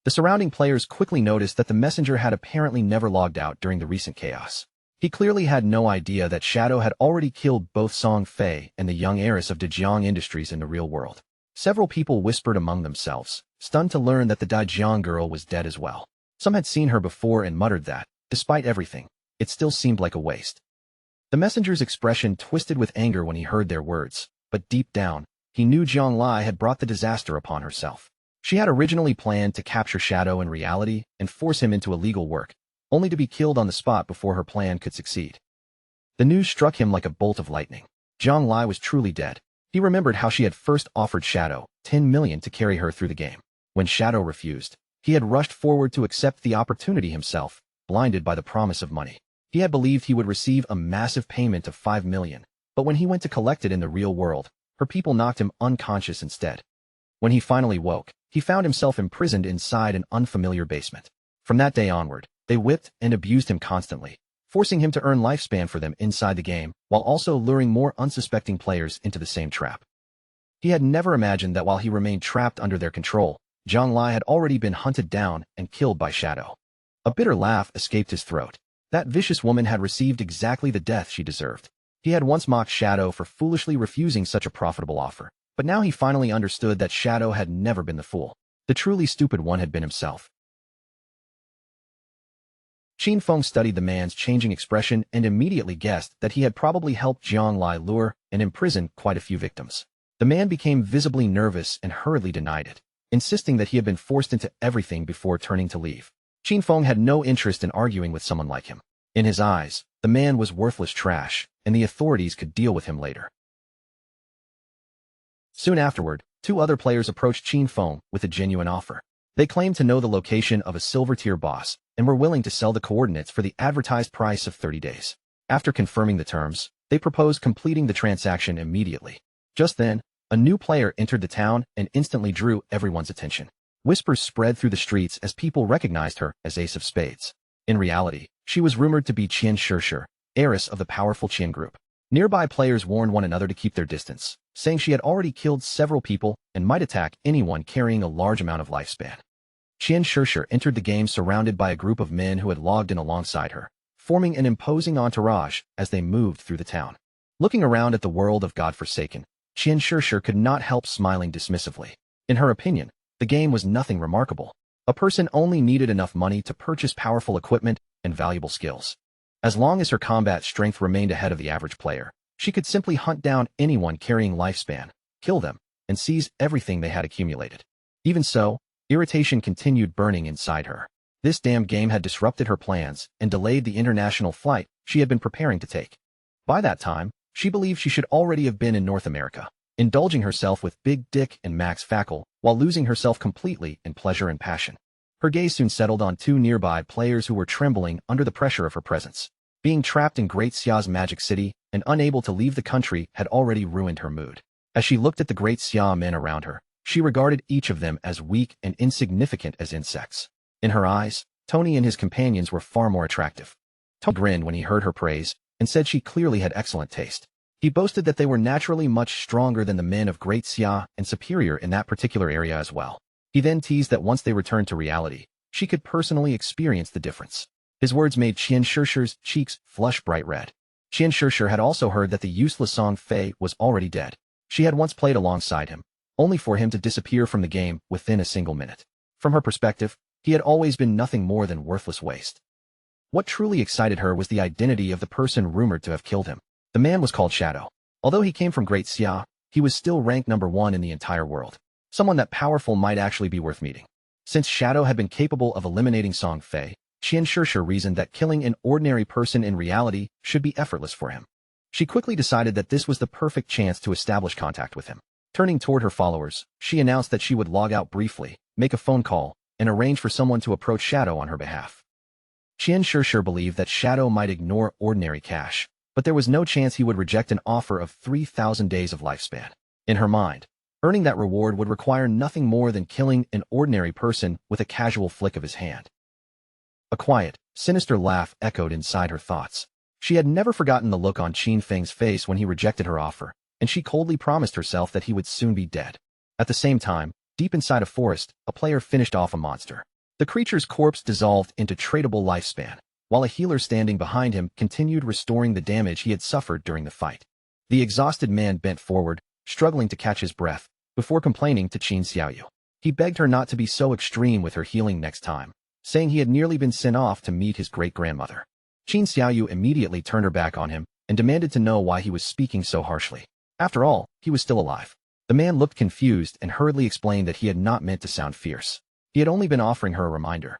The surrounding players quickly noticed that the messenger had apparently never logged out during the recent chaos. He clearly had no idea that Shadow had already killed both Song Fei and the young heiress of Dajiang Industries in the real world. Several people whispered among themselves, stunned to learn that the Dajiang girl was dead as well. Some had seen her before and muttered that, despite everything, it still seemed like a waste. The messenger's expression twisted with anger when he heard their words, but deep down, he knew Jiang Lai had brought the disaster upon herself. She had originally planned to capture Shadow in reality and force him into illegal work, only to be killed on the spot before her plan could succeed. The news struck him like a bolt of lightning. Jiang Lai was truly dead. He remembered how she had first offered Shadow 10 million to carry her through the game. When Shadow refused, he had rushed forward to accept the opportunity himself, blinded by the promise of money. He had believed he would receive a massive payment of 5 million, but when he went to collect it in the real world, her people knocked him unconscious instead. When he finally woke, he found himself imprisoned inside an unfamiliar basement. From that day onward, they whipped and abused him constantly, forcing him to earn lifespan for them inside the game, while also luring more unsuspecting players into the same trap. He had never imagined that while he remained trapped under their control, Jiang Lai had already been hunted down and killed by Shadow. A bitter laugh escaped his throat. That vicious woman had received exactly the death she deserved. He had once mocked Shadow for foolishly refusing such a profitable offer, but now he finally understood that Shadow had never been the fool. The truly stupid one had been himself. Qin Feng studied the man's changing expression and immediately guessed that he had probably helped Jiang Lai lure and imprison quite a few victims. The man became visibly nervous and hurriedly denied it, insisting that he had been forced into everything before turning to leave. Qin Feng had no interest in arguing with someone like him. In his eyes, the man was worthless trash, and the authorities could deal with him later. Soon afterward, 2 other players approached Qin Feng with a genuine offer. They claimed to know the location of a silver-tier boss and were willing to sell the coordinates for the advertised price of 30 days. After confirming the terms, they proposed completing the transaction immediately. Just then, a new player entered the town and instantly drew everyone's attention. Whispers spread through the streets as people recognized her as Ace of Spades. In reality, she was rumored to be Qian Shishir, heiress of the powerful Qian group. Nearby players warned one another to keep their distance, saying she had already killed several people and might attack anyone carrying a large amount of lifespan. Qian Shishir entered the game surrounded by a group of men who had logged in alongside her, forming an imposing entourage as they moved through the town. Looking around at the world of God-forsaken, Qian Shishir could not help smiling dismissively. In her opinion, the game was nothing remarkable. A person only needed enough money to purchase powerful equipment and valuable skills. As long as her combat strength remained ahead of the average player, she could simply hunt down anyone carrying lifespan, kill them, and seize everything they had accumulated. Even so, irritation continued burning inside her. This damn game had disrupted her plans and delayed the international flight she had been preparing to take. By that time, she believed she should already have been in North America, indulging herself with Big Dick and Max Fackel while losing herself completely in pleasure and passion. Her gaze soon settled on 2 nearby players who were trembling under the pressure of her presence. Being trapped in Great Xia's magic city and unable to leave the country had already ruined her mood. As she looked at the Great Xia men around her, she regarded each of them as weak and insignificant as insects. In her eyes, Tony and his companions were far more attractive. Tony grinned when he heard her praise and said she clearly had excellent taste. He boasted that they were naturally much stronger than the men of Great Xia and superior in that particular area as well. He then teased that once they returned to reality, she could personally experience the difference. His words made Qian Shishir's cheeks flush bright red. Qian Shishir had also heard that the useless Song Fei was already dead. She had once played alongside him, only for him to disappear from the game within a single minute. From her perspective, he had always been nothing more than worthless waste. What truly excited her was the identity of the person rumored to have killed him. The man was called Shadow. Although he came from Great Xia, he was still ranked number 1 in the entire world. Someone that powerful might actually be worth meeting. Since Shadow had been capable of eliminating Song Fei, Qian Shishir reasoned that killing an ordinary person in reality should be effortless for him. She quickly decided that this was the perfect chance to establish contact with him. Turning toward her followers, she announced that she would log out briefly, make a phone call, and arrange for someone to approach Shadow on her behalf. Qian sure believed that Shadow might ignore ordinary cash, but there was no chance he would reject an offer of 3,000 days of lifespan. In her mind, earning that reward would require nothing more than killing an ordinary person with a casual flick of his hand. A quiet, sinister laugh echoed inside her thoughts. She had never forgotten the look on Qin Feng's face when he rejected her offer, and she coldly promised herself that he would soon be dead. At the same time, deep inside a forest, a player finished off a monster. The creature's corpse dissolved into tradable lifespan, while a healer standing behind him continued restoring the damage he had suffered during the fight. The exhausted man bent forward, struggling to catch his breath, before complaining to Qin Xiaoyu. He begged her not to be so extreme with her healing next time, saying he had nearly been sent off to meet his great-grandmother. Qin Xiaoyu immediately turned her back on him and demanded to know why he was speaking so harshly. After all, he was still alive. The man looked confused and hurriedly explained that he had not meant to sound fierce. He had only been offering her a reminder.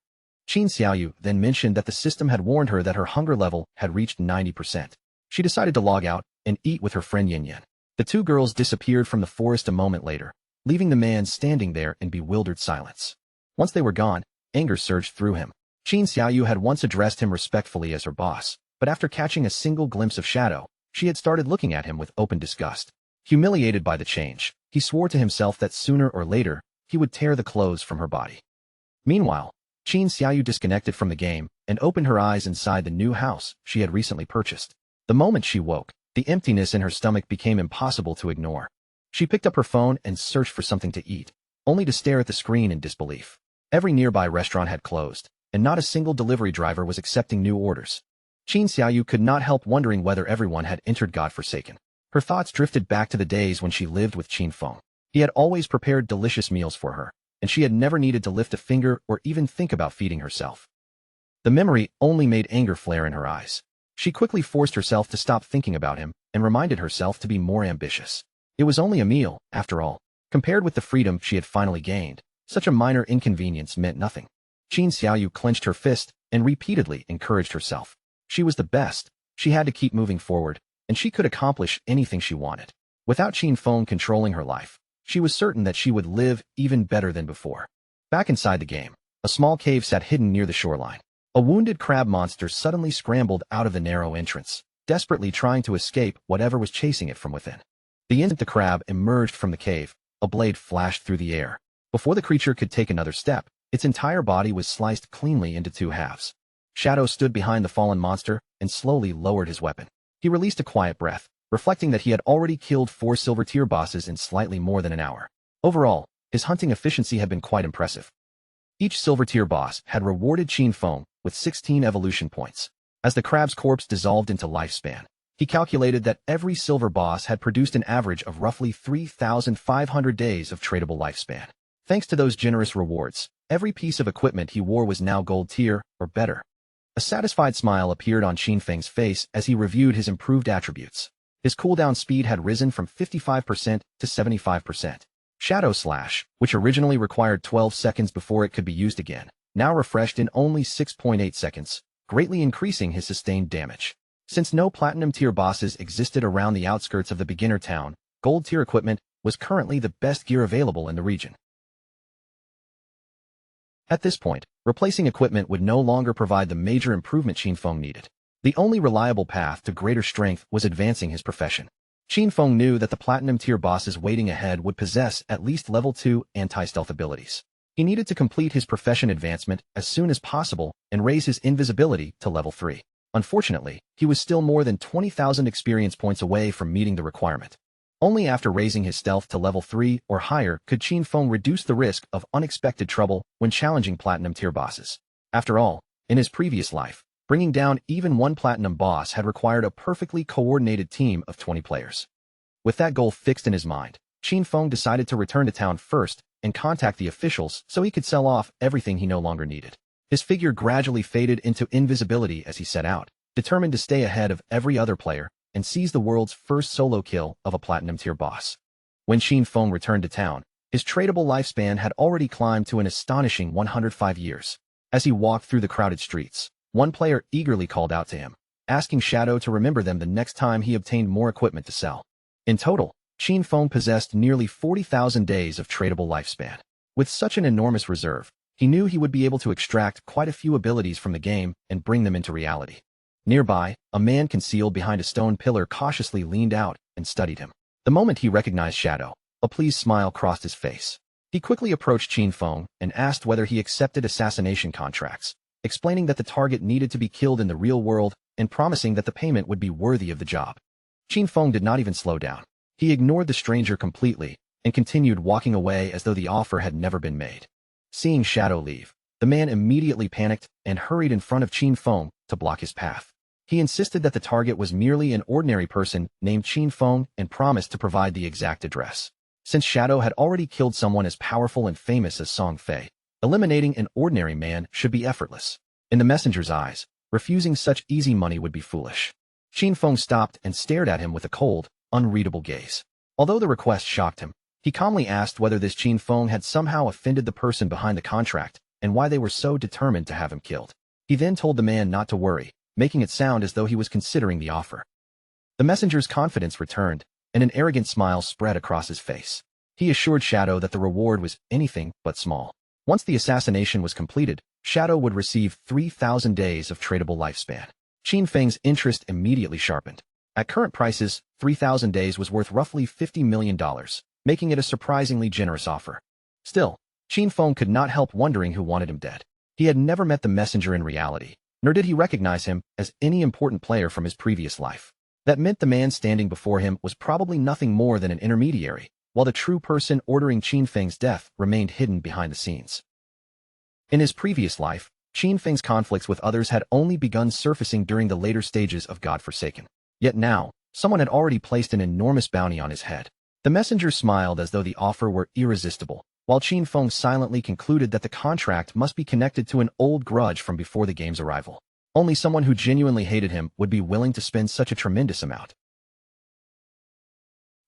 Qin Xiaoyu then mentioned that the system had warned her that her hunger level had reached 90%. She decided to log out and eat with her friend Yin Yan. The two girls disappeared from the forest a moment later, leaving the man standing there in bewildered silence. Once they were gone, anger surged through him. Qin Xiaoyu had once addressed him respectfully as her boss, but after catching a single glimpse of Shadow, she had started looking at him with open disgust. Humiliated by the change, he swore to himself that sooner or later, he would tear the clothes from her body. Meanwhile, Qin Xiaoyu disconnected from the game and opened her eyes inside the new house she had recently purchased. The moment she woke, the emptiness in her stomach became impossible to ignore. She picked up her phone and searched for something to eat, only to stare at the screen in disbelief. Every nearby restaurant had closed, and not a single delivery driver was accepting new orders. Qin Xiaoyu could not help wondering whether everyone had entered godforsaken. Her thoughts drifted back to the days when she lived with Qin Feng. He had always prepared delicious meals for her, and she had never needed to lift a finger or even think about feeding herself. The memory only made anger flare in her eyes. She quickly forced herself to stop thinking about him and reminded herself to be more ambitious. It was only a meal, after all. Compared with the freedom she had finally gained, such a minor inconvenience meant nothing. Qin Xiaoyu clenched her fist and repeatedly encouraged herself. She was the best, she had to keep moving forward, and she could accomplish anything she wanted. Without Qin Feng controlling her life, she was certain that she would live even better than before. Back inside the game, a small cave sat hidden near the shoreline. A wounded crab monster suddenly scrambled out of the narrow entrance, desperately trying to escape whatever was chasing it from within. The instant the crab emerged from the cave, a blade flashed through the air. Before the creature could take another step, its entire body was sliced cleanly into two halves. Shadow stood behind the fallen monster and slowly lowered his weapon. He released a quiet breath, reflecting that he had already killed 4 silver tier bosses in slightly more than an hour. Overall, his hunting efficiency had been quite impressive. Each silver tier boss had rewarded Qin Feng with 16 evolution points. As the crab's corpse dissolved into lifespan, he calculated that every silver boss had produced an average of roughly 3,500 days of tradable lifespan. Thanks to those generous rewards, every piece of equipment he wore was now gold tier or better. A satisfied smile appeared on Qin Feng's face as he reviewed his improved attributes. His cooldown speed had risen from 55% to 75%. Shadow Slash, which originally required 12 seconds before it could be used again, now refreshed in only 6.8 seconds, greatly increasing his sustained damage. Since no platinum tier bosses existed around the outskirts of the beginner town, gold tier equipment was currently the best gear available in the region. At this point, replacing equipment would no longer provide the major improvement Qin Feng needed. The only reliable path to greater strength was advancing his profession. Qin Feng knew that the platinum tier bosses waiting ahead would possess at least level 2 anti-stealth abilities. He needed to complete his profession advancement as soon as possible and raise his invisibility to level 3. Unfortunately, he was still more than 20,000 experience points away from meeting the requirement. Only after raising his stealth to level 3 or higher could Qin Feng reduce the risk of unexpected trouble when challenging platinum tier bosses. After all, in his previous life, bringing down even one platinum boss had required a perfectly coordinated team of 20 players. With that goal fixed in his mind, Qin Feng decided to return to town first and contact the officials so he could sell off everything he no longer needed. His figure gradually faded into invisibility as he set out, determined to stay ahead of every other player and seize the world's first solo kill of a platinum tier boss. When Qin Feng returned to town, his tradable lifespan had already climbed to an astonishing 105 years. As he walked through the crowded streets, one player eagerly called out to him, asking Shadow to remember them the next time he obtained more equipment to sell. In total, Qin Feng possessed nearly 40,000 days of tradable lifespan. With such an enormous reserve, he knew he would be able to extract quite a few abilities from the game and bring them into reality. Nearby, a man concealed behind a stone pillar cautiously leaned out and studied him. The moment he recognized Shadow, a pleased smile crossed his face. He quickly approached Qin Feng and asked whether he accepted assassination contracts, explaining that the target needed to be killed in the real world and promising that the payment would be worthy of the job. Qin Feng did not even slow down. He ignored the stranger completely and continued walking away as though the offer had never been made. Seeing Shadow leave, the man immediately panicked and hurried in front of Qin Feng to block his path. He insisted that the target was merely an ordinary person named Qin Feng and promised to provide the exact address. Since Shadow had already killed someone as powerful and famous as Song Fei, eliminating an ordinary man should be effortless. In the messenger's eyes, refusing such easy money would be foolish. Qin Feng stopped and stared at him with a cold, unreadable gaze. Although the request shocked him, he calmly asked whether this Qin Feng had somehow offended the person behind the contract and why they were so determined to have him killed. He then told the man not to worry, making it sound as though he was considering the offer. The messenger's confidence returned, and an arrogant smile spread across his face. He assured Shadow that the reward was anything but small. Once the assassination was completed, Shadow would receive 3,000 days of tradable lifespan. Qin Feng's interest immediately sharpened. At current prices, 3,000 days was worth roughly $50 million, making it a surprisingly generous offer. Still, Qin Feng could not help wondering who wanted him dead. He had never met the messenger in reality, nor did he recognize him as any important player from his previous life. That meant the man standing before him was probably nothing more than an intermediary, while the true person ordering Qin Feng's death remained hidden behind the scenes. In his previous life, Qin Feng's conflicts with others had only begun surfacing during the later stages of God-Forsaken. Yet now, someone had already placed an enormous bounty on his head. The messenger smiled as though the offer were irresistible, while Qin Feng silently concluded that the contract must be connected to an old grudge from before the game's arrival. Only someone who genuinely hated him would be willing to spend such a tremendous amount.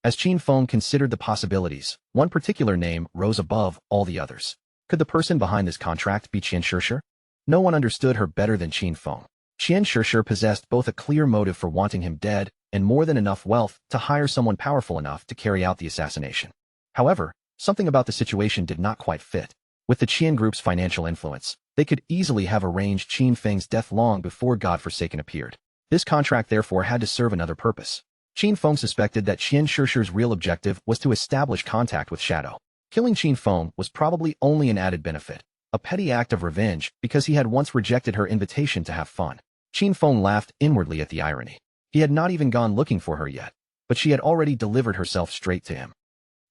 As Qin Feng considered the possibilities, one particular name rose above all the others. Could the person behind this contract be Qian Shishir? No one understood her better than Qin Feng. Qian Shishir possessed both a clear motive for wanting him dead and more than enough wealth to hire someone powerful enough to carry out the assassination. However, something about the situation did not quite fit. With the Qian group's financial influence, they could easily have arranged Qin Feng's death long before God-Forsaken appeared. This contract therefore had to serve another purpose. Qin Feng suspected that Qian Shishir's real objective was to establish contact with Shadow. Killing Qin Feng was probably only an added benefit, a petty act of revenge because he had once rejected her invitation to have fun. Qin Feng laughed inwardly at the irony. He had not even gone looking for her yet, but she had already delivered herself straight to him.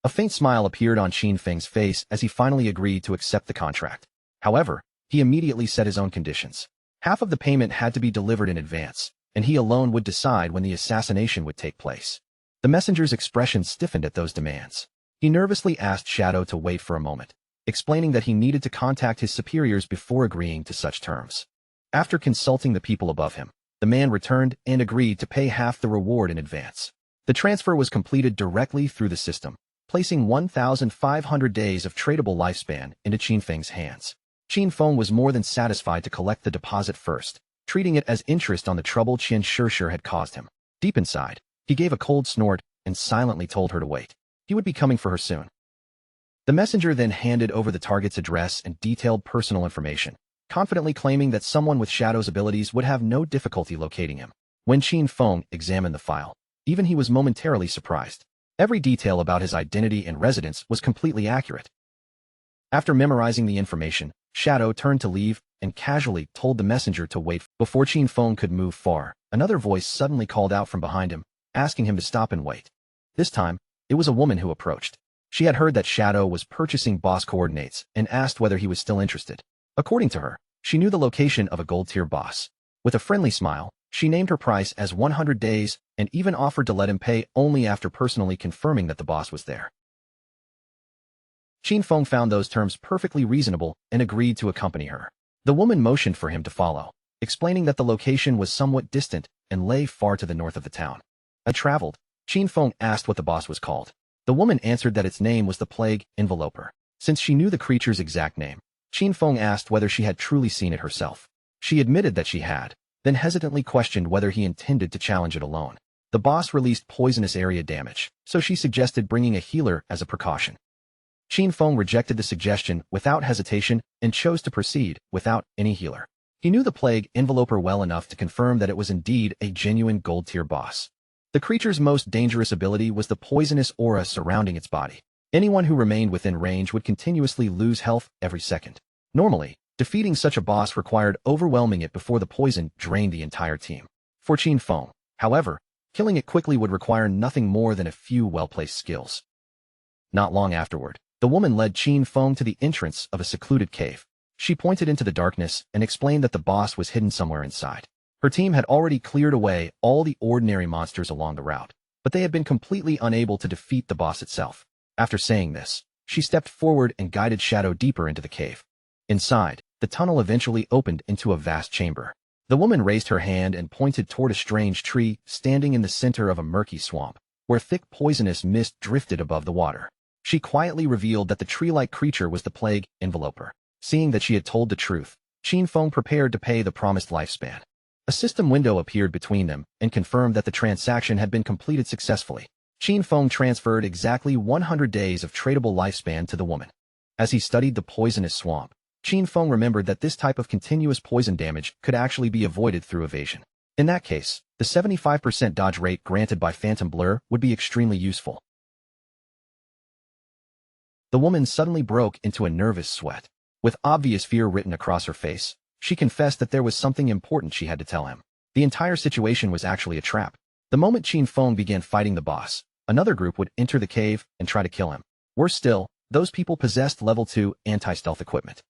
A faint smile appeared on Qin Feng's face as he finally agreed to accept the contract. However, he immediately set his own conditions. Half of the payment had to be delivered in advance, and he alone would decide when the assassination would take place. The messenger's expression stiffened at those demands. He nervously asked Shadow to wait for a moment, explaining that he needed to contact his superiors before agreeing to such terms. After consulting the people above him, the man returned and agreed to pay half the reward in advance. The transfer was completed directly through the system, placing 1,500 days of tradable lifespan into Qin Feng's hands. Qin Feng was more than satisfied to collect the deposit first, treating it as interest on the trouble Qian Shishir had caused him. Deep inside, he gave a cold snort and silently told her to wait. He would be coming for her soon. The messenger then handed over the target's address and detailed personal information, confidently claiming that someone with Shadow's abilities would have no difficulty locating him. When Qin Feng examined the file, even he was momentarily surprised. Every detail about his identity and residence was completely accurate. After memorizing the information, Shadow turned to leave and casually told the messenger to wait. Before Qin Feng could move far, another voice suddenly called out from behind him, asking him to stop and wait. This time, it was a woman who approached. She had heard that Shadow was purchasing boss coordinates and asked whether he was still interested. According to her, she knew the location of a gold-tier boss. With a friendly smile, she named her price as 100 days and even offered to let him pay only after personally confirming that the boss was there. Qin Feng found those terms perfectly reasonable and agreed to accompany her. The woman motioned for him to follow, explaining that the location was somewhat distant and lay far to the north of the town. As traveled, Qin Feng asked what the boss was called. The woman answered that its name was the Plague Enveloper. Since she knew the creature's exact name, Qin Feng asked whether she had truly seen it herself. She admitted that she had, then hesitantly questioned whether he intended to challenge it alone. The boss released poisonous area damage, so she suggested bringing a healer as a precaution. Qin Feng rejected the suggestion without hesitation and chose to proceed without any healer. He knew the plague enveloper well enough to confirm that it was indeed a genuine gold-tier boss. The creature's most dangerous ability was the poisonous aura surrounding its body. Anyone who remained within range would continuously lose health every second. Normally, defeating such a boss required overwhelming it before the poison drained the entire team. For Qin Feng, however, killing it quickly would require nothing more than a few well-placed skills. Not long afterward, the woman led Qin Feng to the entrance of a secluded cave. She pointed into the darkness and explained that the boss was hidden somewhere inside. Her team had already cleared away all the ordinary monsters along the route, but they had been completely unable to defeat the boss itself. After saying this, she stepped forward and guided Shadow deeper into the cave. Inside, the tunnel eventually opened into a vast chamber. The woman raised her hand and pointed toward a strange tree standing in the center of a murky swamp, where thick poisonous mist drifted above the water. She quietly revealed that the tree-like creature was the plague enveloper. Seeing that she had told the truth, Qin Feng prepared to pay the promised lifespan. A system window appeared between them and confirmed that the transaction had been completed successfully. Qin Feng transferred exactly 100 days of tradable lifespan to the woman. As he studied the poisonous swamp, Qin Feng remembered that this type of continuous poison damage could actually be avoided through evasion. In that case, the 75% dodge rate granted by Phantom Blur would be extremely useful. The woman suddenly broke into a nervous sweat. With obvious fear written across her face, she confessed that there was something important she had to tell him. The entire situation was actually a trap. The moment Qin Feng began fighting the boss, another group would enter the cave and try to kill him. Worse still, those people possessed level 2 anti-stealth equipment.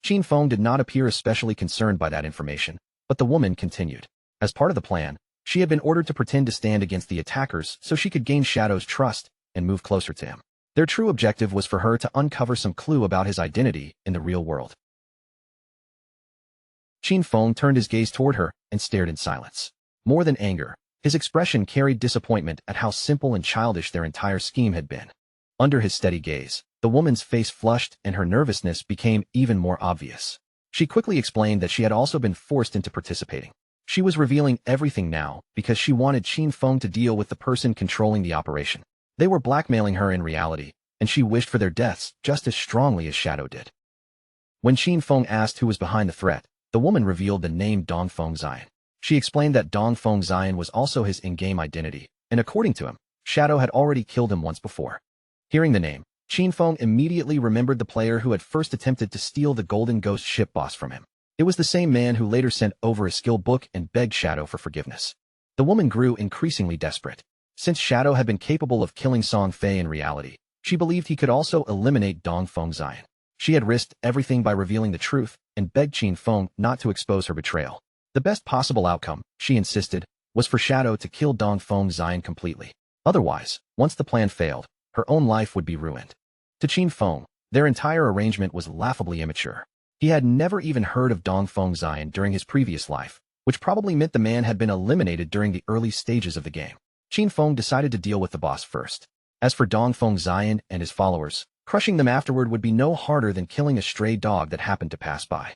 Qin Feng did not appear especially concerned by that information, but the woman continued. As part of the plan, she had been ordered to pretend to stand against the attackers so she could gain Shadow's trust and move closer to him. Their true objective was for her to uncover some clue about his identity in the real world. Qin Feng turned his gaze toward her and stared in silence. More than anger, his expression carried disappointment at how simple and childish their entire scheme had been. Under his steady gaze, the woman's face flushed and her nervousness became even more obvious. She quickly explained that she had also been forced into participating. She was revealing everything now because she wanted Qin Feng to deal with the person controlling the operation. They were blackmailing her in reality, and she wished for their deaths just as strongly as Shadow did. When Qin Feng asked who was behind the threat, the woman revealed the name Dongfeng Xian. She explained that Dongfeng Xian was also his in-game identity, and according to him, Shadow had already killed him once before. Hearing the name, Qin Feng immediately remembered the player who had first attempted to steal the Golden Ghost ship boss from him. It was the same man who later sent over a skill book and begged Shadow for forgiveness. The woman grew increasingly desperate. Since Shadow had been capable of killing Song Fei in reality, she believed he could also eliminate Dongfeng Xian. She had risked everything by revealing the truth and begged Qin Feng not to expose her betrayal. The best possible outcome, she insisted, was for Shadow to kill Dongfeng Xian completely. Otherwise, once the plan failed, her own life would be ruined. To Qin Feng, their entire arrangement was laughably immature. He had never even heard of Dongfeng Xian during his previous life, which probably meant the man had been eliminated during the early stages of the game. Qin Feng decided to deal with the boss first. As for Dongfeng Xian and his followers, crushing them afterward would be no harder than killing a stray dog that happened to pass by.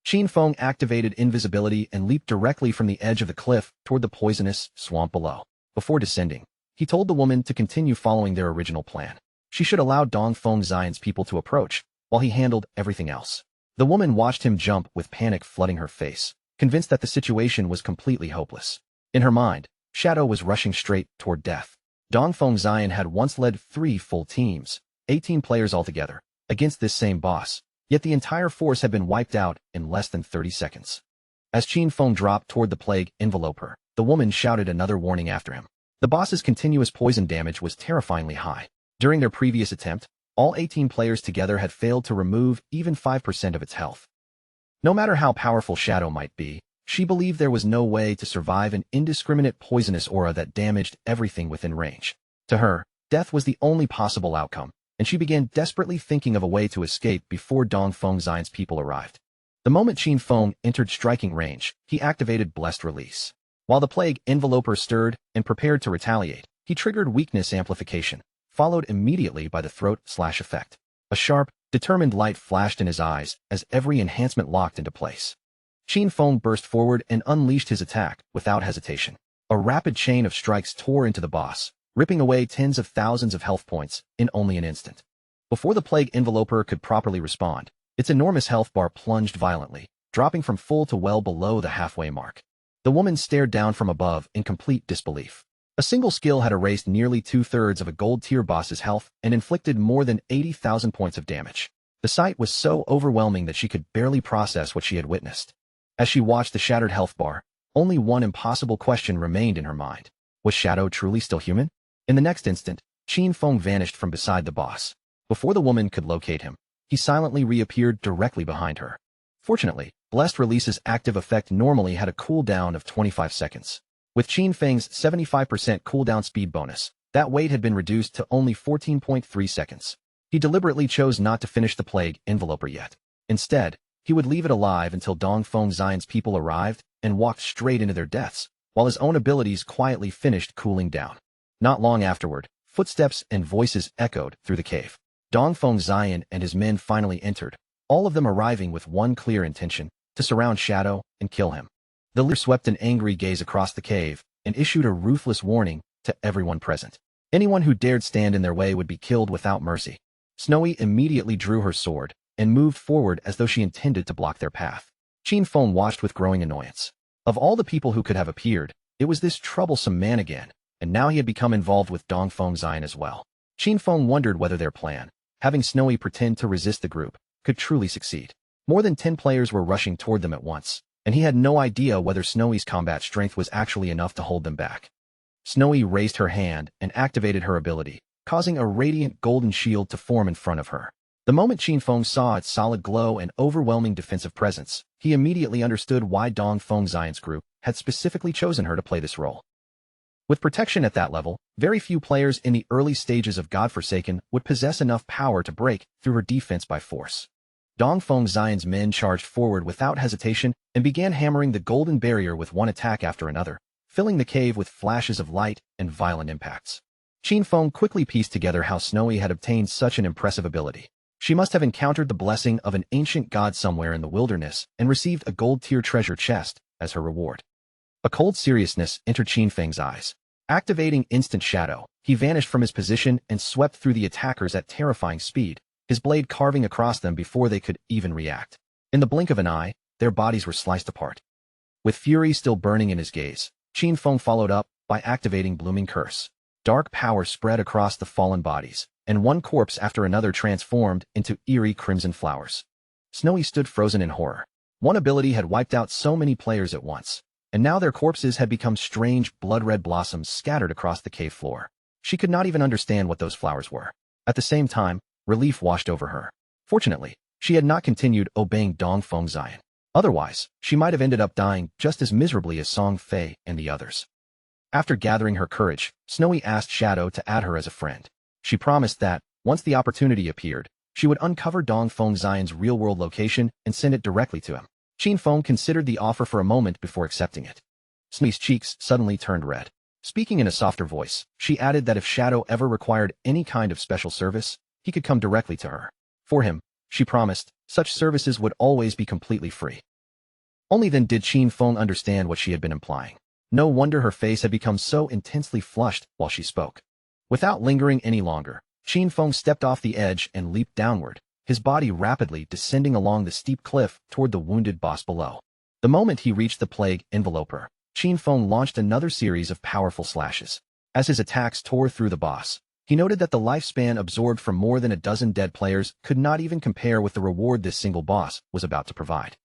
Qin Feng activated invisibility and leaped directly from the edge of the cliff toward the poisonous swamp below. Before descending, he told the woman to continue following their original plan. She should allow Dongfeng Xian's people to approach, while he handled everything else. The woman watched him jump with panic flooding her face, convinced that the situation was completely hopeless. In her mind, Shadow was rushing straight toward death. Dongfeng Xian had once led 3 full teams, 18 players altogether, against this same boss, yet the entire force had been wiped out in less than 30 seconds. As Qin Feng dropped toward the plague enveloper, the woman shouted another warning after him. The boss's continuous poison damage was terrifyingly high. During their previous attempt, all 18 players together had failed to remove even 5% of its health. No matter how powerful Shadow might be, she believed there was no way to survive an indiscriminate poisonous aura that damaged everything within range. To her, death was the only possible outcome, and she began desperately thinking of a way to escape before Dongfeng Xian's people arrived. The moment Qin Feng entered striking range, he activated Blessed Release. While the plague enveloper stirred and prepared to retaliate, he triggered Weakness Amplification, followed immediately by the Throat Slash effect. A sharp, determined light flashed in his eyes as every enhancement locked into place. Qin Feng burst forward and unleashed his attack without hesitation. A rapid chain of strikes tore into the boss, ripping away tens of thousands of health points in only an instant. Before the plague enveloper could properly respond, its enormous health bar plunged violently, dropping from full to well below the halfway mark. The woman stared down from above in complete disbelief. A single skill had erased nearly 2/3 of a gold-tier boss's health and inflicted more than 80,000 points of damage. The sight was so overwhelming that she could barely process what she had witnessed. As she watched the shattered health bar, only one impossible question remained in her mind. Was Shadow truly still human? In the next instant, Qin Feng vanished from beside the boss. Before the woman could locate him, he silently reappeared directly behind her. Fortunately, Blessed Release's active effect normally had a cooldown of 25 seconds. With Qin Feng's 75% cooldown speed bonus, that wait had been reduced to only 14.3 seconds. He deliberately chose not to finish the plague enveloper yet. Instead, he would leave it alive until Dongfeng Xian's people arrived and walked straight into their deaths, while his own abilities quietly finished cooling down. Not long afterward, footsteps and voices echoed through the cave. Dongfeng Xian and his men finally entered, all of them arriving with one clear intention: to surround Shadow and kill him. The leader swept an angry gaze across the cave and issued a ruthless warning to everyone present. Anyone who dared stand in their way would be killed without mercy. Snowy immediately drew her sword and moved forward as though she intended to block their path. Qin Feng watched with growing annoyance. Of all the people who could have appeared, it was this troublesome man again, and now he had become involved with Dongfeng Xian as well. Qin Feng wondered whether their plan, having Snowy pretend to resist the group, could truly succeed. More than 10 players were rushing toward them at once, and he had no idea whether Snowy's combat strength was actually enough to hold them back. Snowy raised her hand and activated her ability, causing a radiant golden shield to form in front of her. The moment Qin Feng saw its solid glow and overwhelming defensive presence, he immediately understood why Dongfeng Xian's group had specifically chosen her to play this role. With protection at that level, very few players in the early stages of Godforsaken would possess enough power to break through her defense by force. Dongfeng Xian's men charged forward without hesitation and began hammering the golden barrier with one attack after another, filling the cave with flashes of light and violent impacts. Qin Feng quickly pieced together how Snowy had obtained such an impressive ability. She must have encountered the blessing of an ancient god somewhere in the wilderness and received a gold-tier treasure chest as her reward. A cold seriousness entered Qin Feng's eyes. Activating Instant Shadow, he vanished from his position and swept through the attackers at terrifying speed, his blade carving across them before they could even react. In the blink of an eye, their bodies were sliced apart. With fury still burning in his gaze, Qin Feng followed up by activating Blooming Curse. Dark power spread across the fallen bodies, and one corpse after another transformed into eerie crimson flowers. Snowy stood frozen in horror. One ability had wiped out so many players at once, and now their corpses had become strange blood-red blossoms scattered across the cave floor. She could not even understand what those flowers were. At the same time, relief washed over her. Fortunately, she had not continued obeying Dongfeng Xian. Otherwise, she might have ended up dying just as miserably as Song Fei and the others. After gathering her courage, Snowy asked Shadow to add her as a friend. She promised that, once the opportunity appeared, she would uncover Dongfeng Xian's real-world location and send it directly to him. Qin Feng considered the offer for a moment before accepting it. Snowy's cheeks suddenly turned red. Speaking in a softer voice, she added that if Shadow ever required any kind of special service, he could come directly to her. For him, she promised, such services would always be completely free. Only then did Qin Feng understand what she had been implying. No wonder her face had become so intensely flushed while she spoke. Without lingering any longer, Qin Feng stepped off the edge and leaped downward, his body rapidly descending along the steep cliff toward the wounded boss below. The moment he reached the plague enveloper, Qin Feng launched another series of powerful slashes. As his attacks tore through the boss, he noted that the lifespan absorbed from more than a dozen dead players could not even compare with the reward this single boss was about to provide.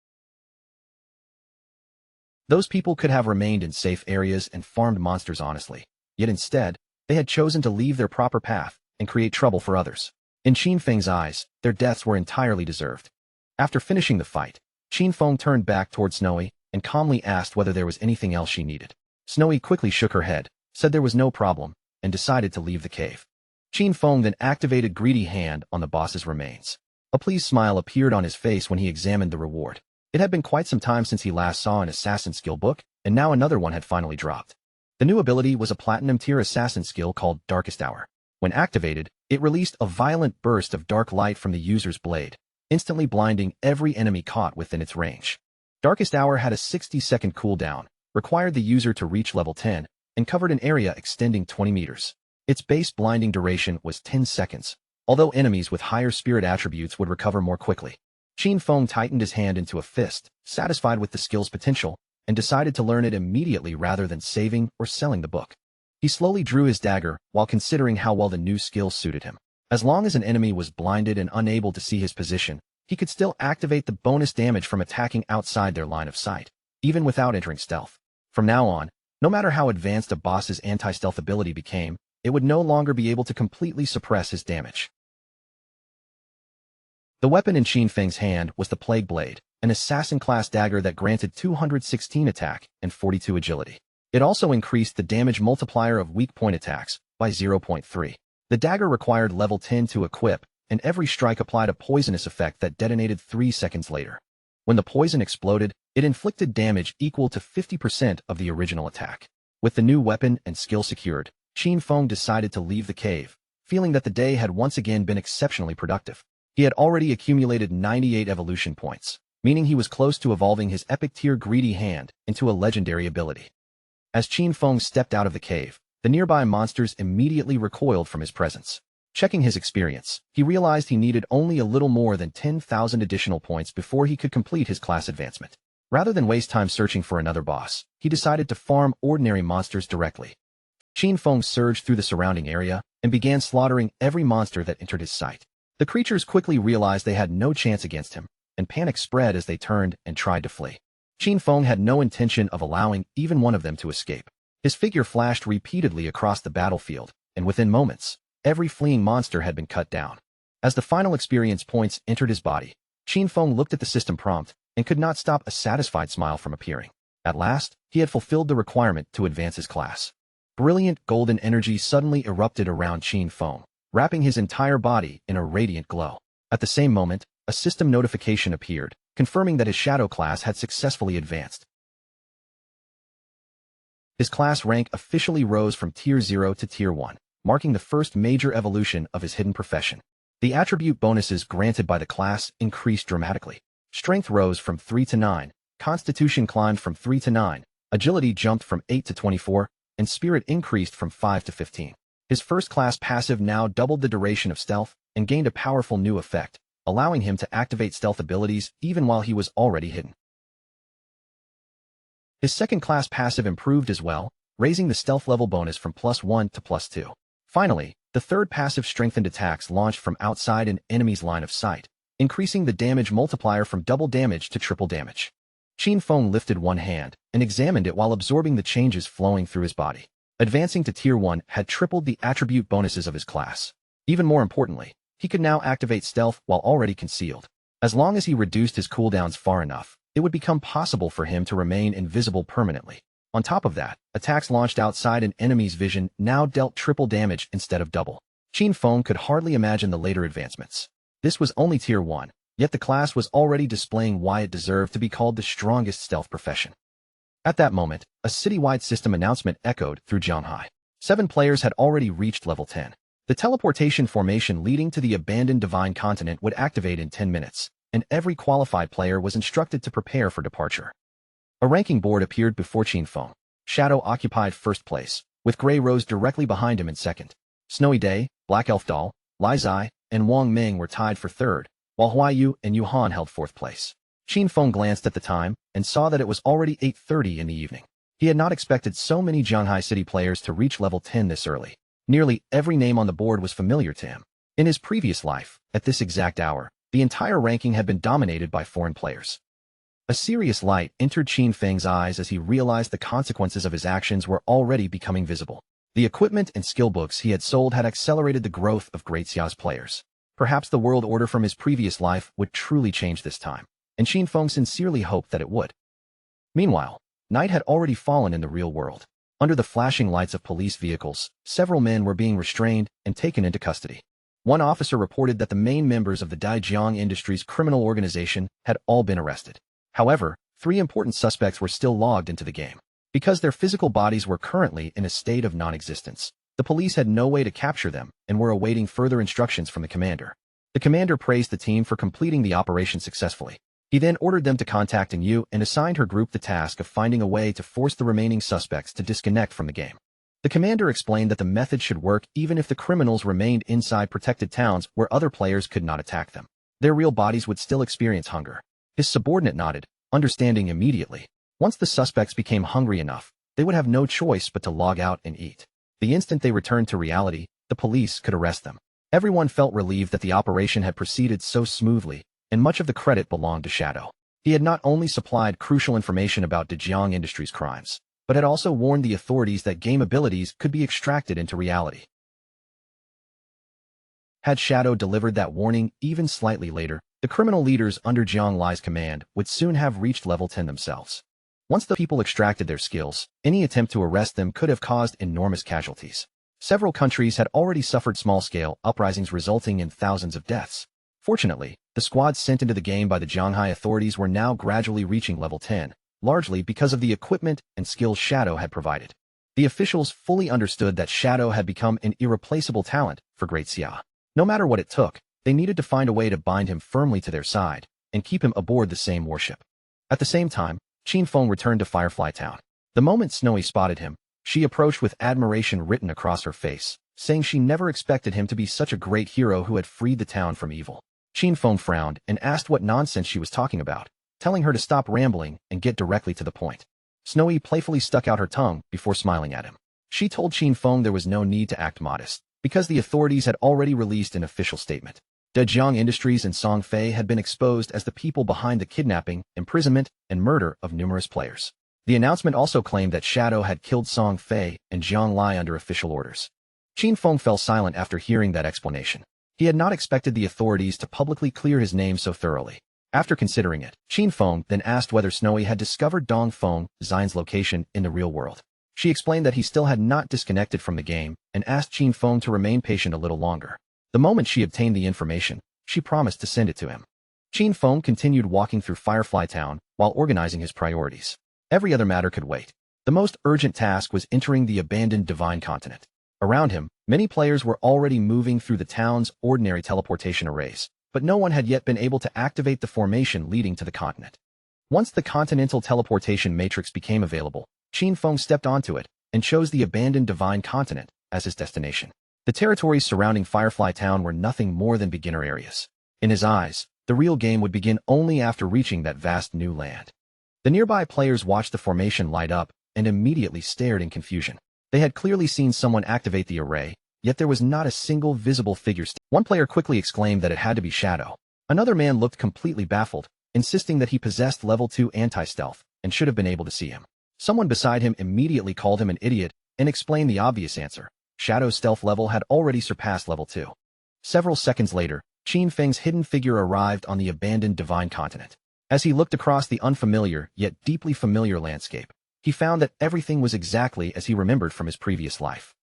Those people could have remained in safe areas and farmed monsters honestly, yet instead, they had chosen to leave their proper path and create trouble for others. In Qin Feng's eyes, their deaths were entirely deserved. After finishing the fight, Qin Feng turned back toward Snowy and calmly asked whether there was anything else she needed. Snowy quickly shook her head, said there was no problem, and decided to leave the cave. Qin Feng then activated Greedy Hand on the boss's remains. A pleased smile appeared on his face when he examined the reward. It had been quite some time since he last saw an assassin skill book, and now another one had finally dropped. The new ability was a platinum-tier assassin skill called Darkest Hour. When activated, it released a violent burst of dark light from the user's blade, instantly blinding every enemy caught within its range. Darkest Hour had a 60-second cooldown, required the user to reach level 10, and covered an area extending 20 meters. Its base blinding duration was 10 seconds, although enemies with higher spirit attributes would recover more quickly. Qin Feng tightened his hand into a fist, satisfied with the skill's potential, and decided to learn it immediately rather than saving or selling the book. He slowly drew his dagger while considering how well the new skill suited him. As long as an enemy was blinded and unable to see his position, he could still activate the bonus damage from attacking outside their line of sight, even without entering stealth. From now on, no matter how advanced a boss's anti-stealth ability became, it would no longer be able to completely suppress his damage. The weapon in Qin Feng's hand was the Plague Blade, an assassin-class dagger that granted 216 attack and 42 agility. It also increased the damage multiplier of weak point attacks by 0.3. The dagger required level 10 to equip, and every strike applied a poisonous effect that detonated 3 seconds later. When the poison exploded, it inflicted damage equal to 50% of the original attack. With the new weapon and skill secured, Qin Feng decided to leave the cave, feeling that the day had once again been exceptionally productive. He had already accumulated 98 evolution points, meaning he was close to evolving his epic tier Greedy Hand into a legendary ability. As Qin Feng stepped out of the cave, the nearby monsters immediately recoiled from his presence. Checking his experience, he realized he needed only a little more than 10,000 additional points before he could complete his class advancement. Rather than waste time searching for another boss, he decided to farm ordinary monsters directly. Qin Feng surged through the surrounding area and began slaughtering every monster that entered his sight. The creatures quickly realized they had no chance against him, and panic spread as they turned and tried to flee. Qin Feng had no intention of allowing even one of them to escape. His figure flashed repeatedly across the battlefield, and within moments, every fleeing monster had been cut down. As the final experience points entered his body, Qin Feng looked at the system prompt and could not stop a satisfied smile from appearing. At last, he had fulfilled the requirement to advance his class. Brilliant golden energy suddenly erupted around Qin Feng, wrapping his entire body in a radiant glow. At the same moment, a system notification appeared, confirming that his shadow class had successfully advanced. His class rank officially rose from Tier 0 to Tier 1, marking the first major evolution of his hidden profession. The attribute bonuses granted by the class increased dramatically. Strength rose from 3 to 9, Constitution climbed from 3 to 9, Agility jumped from 8 to 24, and Spirit increased from 5 to 15. His first class passive now doubled the duration of stealth and gained a powerful new effect, allowing him to activate stealth abilities even while he was already hidden. His second class passive improved as well, raising the stealth level bonus from +1 to +2. Finally, the third passive strengthened attacks launched from outside an enemy's line of sight, increasing the damage multiplier from double damage to triple damage. Qin Feng lifted one hand and examined it while absorbing the changes flowing through his body. Advancing to Tier 1 had tripled the attribute bonuses of his class. Even more importantly, he could now activate stealth while already concealed. As long as he reduced his cooldowns far enough, it would become possible for him to remain invisible permanently. On top of that, attacks launched outside an enemy's vision now dealt triple damage instead of double. Qin Feng could hardly imagine the later advancements. This was only Tier 1, yet the class was already displaying why it deserved to be called the strongest stealth profession. At that moment, a citywide system announcement echoed through Zhanghai. 7 players had already reached level 10. The teleportation formation leading to the abandoned Divine Continent would activate in 10 minutes, and every qualified player was instructed to prepare for departure. A ranking board appeared before Qin Feng. Shadow occupied first place, with Gray Rose directly behind him in second. Snowy Day, Black Elf Doll, Lai Zai, and Wang Ming were tied for third, while Huayu and Yuhan held fourth place. Qin Feng glanced at the time and saw that it was already 8:30 in the evening. He had not expected so many Zhanghai City players to reach level 10 this early. Nearly every name on the board was familiar to him. In his previous life, at this exact hour, the entire ranking had been dominated by foreign players. A serious light entered Qin Feng's eyes as he realized the consequences of his actions were already becoming visible. The equipment and skill books he had sold had accelerated the growth of Great Xia's players. Perhaps the world order from his previous life would truly change this time, and Qin Feng sincerely hoped that it would. Meanwhile, night had already fallen in the real world. Under the flashing lights of police vehicles, several men were being restrained and taken into custody. One officer reported that the main members of the Daijiang Industries criminal organization had all been arrested. However, 3 important suspects were still logged into the game. Because their physical bodies were currently in a state of non-existence, the police had no way to capture them and were awaiting further instructions from the commander. The commander praised the team for completing the operation successfully. He then ordered them to contact Yu and assigned her group the task of finding a way to force the remaining suspects to disconnect from the game. The commander explained that the method should work even if the criminals remained inside protected towns where other players could not attack them. Their real bodies would still experience hunger. His subordinate nodded, understanding immediately. Once the suspects became hungry enough, they would have no choice but to log out and eat. The instant they returned to reality, the police could arrest them. Everyone felt relieved that the operation had proceeded so smoothly, and much of the credit belonged to Shadow. He had not only supplied crucial information about Dajiang Industries' crimes, but had also warned the authorities that game abilities could be extracted into reality. Had Shadow delivered that warning even slightly later, the criminal leaders under Jiang Lai's command would soon have reached level 10 themselves. Once the people extracted their skills, any attempt to arrest them could have caused enormous casualties. Several countries had already suffered small-scale uprisings resulting in thousands of deaths. Fortunately, the squads sent into the game by the Zhanghai authorities were now gradually reaching level 10, largely because of the equipment and skills Shadow had provided. The officials fully understood that Shadow had become an irreplaceable talent for Great Xia. No matter what it took, they needed to find a way to bind him firmly to their side and keep him aboard the same warship. At the same time, Qin Feng returned to Firefly Town. The moment Snowy spotted him, she approached with admiration written across her face, saying she never expected him to be such a great hero who had freed the town from evil. Qin Feng frowned and asked what nonsense she was talking about, telling her to stop rambling and get directly to the point. Snowy playfully stuck out her tongue before smiling at him. She told Qin Feng there was no need to act modest, because the authorities had already released an official statement. Dajiang Industries and Song Fei had been exposed as the people behind the kidnapping, imprisonment, and murder of numerous players. The announcement also claimed that Shadow had killed Song Fei and Jiang Lai under official orders. Qin Feng fell silent after hearing that explanation. He had not expected the authorities to publicly clear his name so thoroughly. After considering it, Qin Feng then asked whether Snowy had discovered Dong Feng Xine's location in the real world. She explained that he still had not disconnected from the game and asked Qin Feng to remain patient a little longer. The moment she obtained the information, she promised to send it to him. Qin Feng continued walking through Firefly Town while organizing his priorities. Every other matter could wait. The most urgent task was entering the abandoned Divine Continent. Around him, many players were already moving through the town's ordinary teleportation arrays, but no one had yet been able to activate the formation leading to the continent. Once the continental teleportation matrix became available, Qin Feng stepped onto it and chose the abandoned Divine Continent as his destination. The territories surrounding Firefly Town were nothing more than beginner areas. In his eyes, the real game would begin only after reaching that vast new land. The nearby players watched the formation light up and immediately stared in confusion. They had clearly seen someone activate the array, yet there was not a single visible figure. One player quickly exclaimed that it had to be Shadow. Another man looked completely baffled, insisting that he possessed level 2 anti-stealth and should have been able to see him. Someone beside him immediately called him an idiot and explained the obvious answer. Shadow's stealth level had already surpassed level 2. Several seconds later, Qin Feng's hidden figure arrived on the abandoned Divine Continent. As he looked across the unfamiliar yet deeply familiar landscape, he found that everything was exactly as he remembered from his previous life.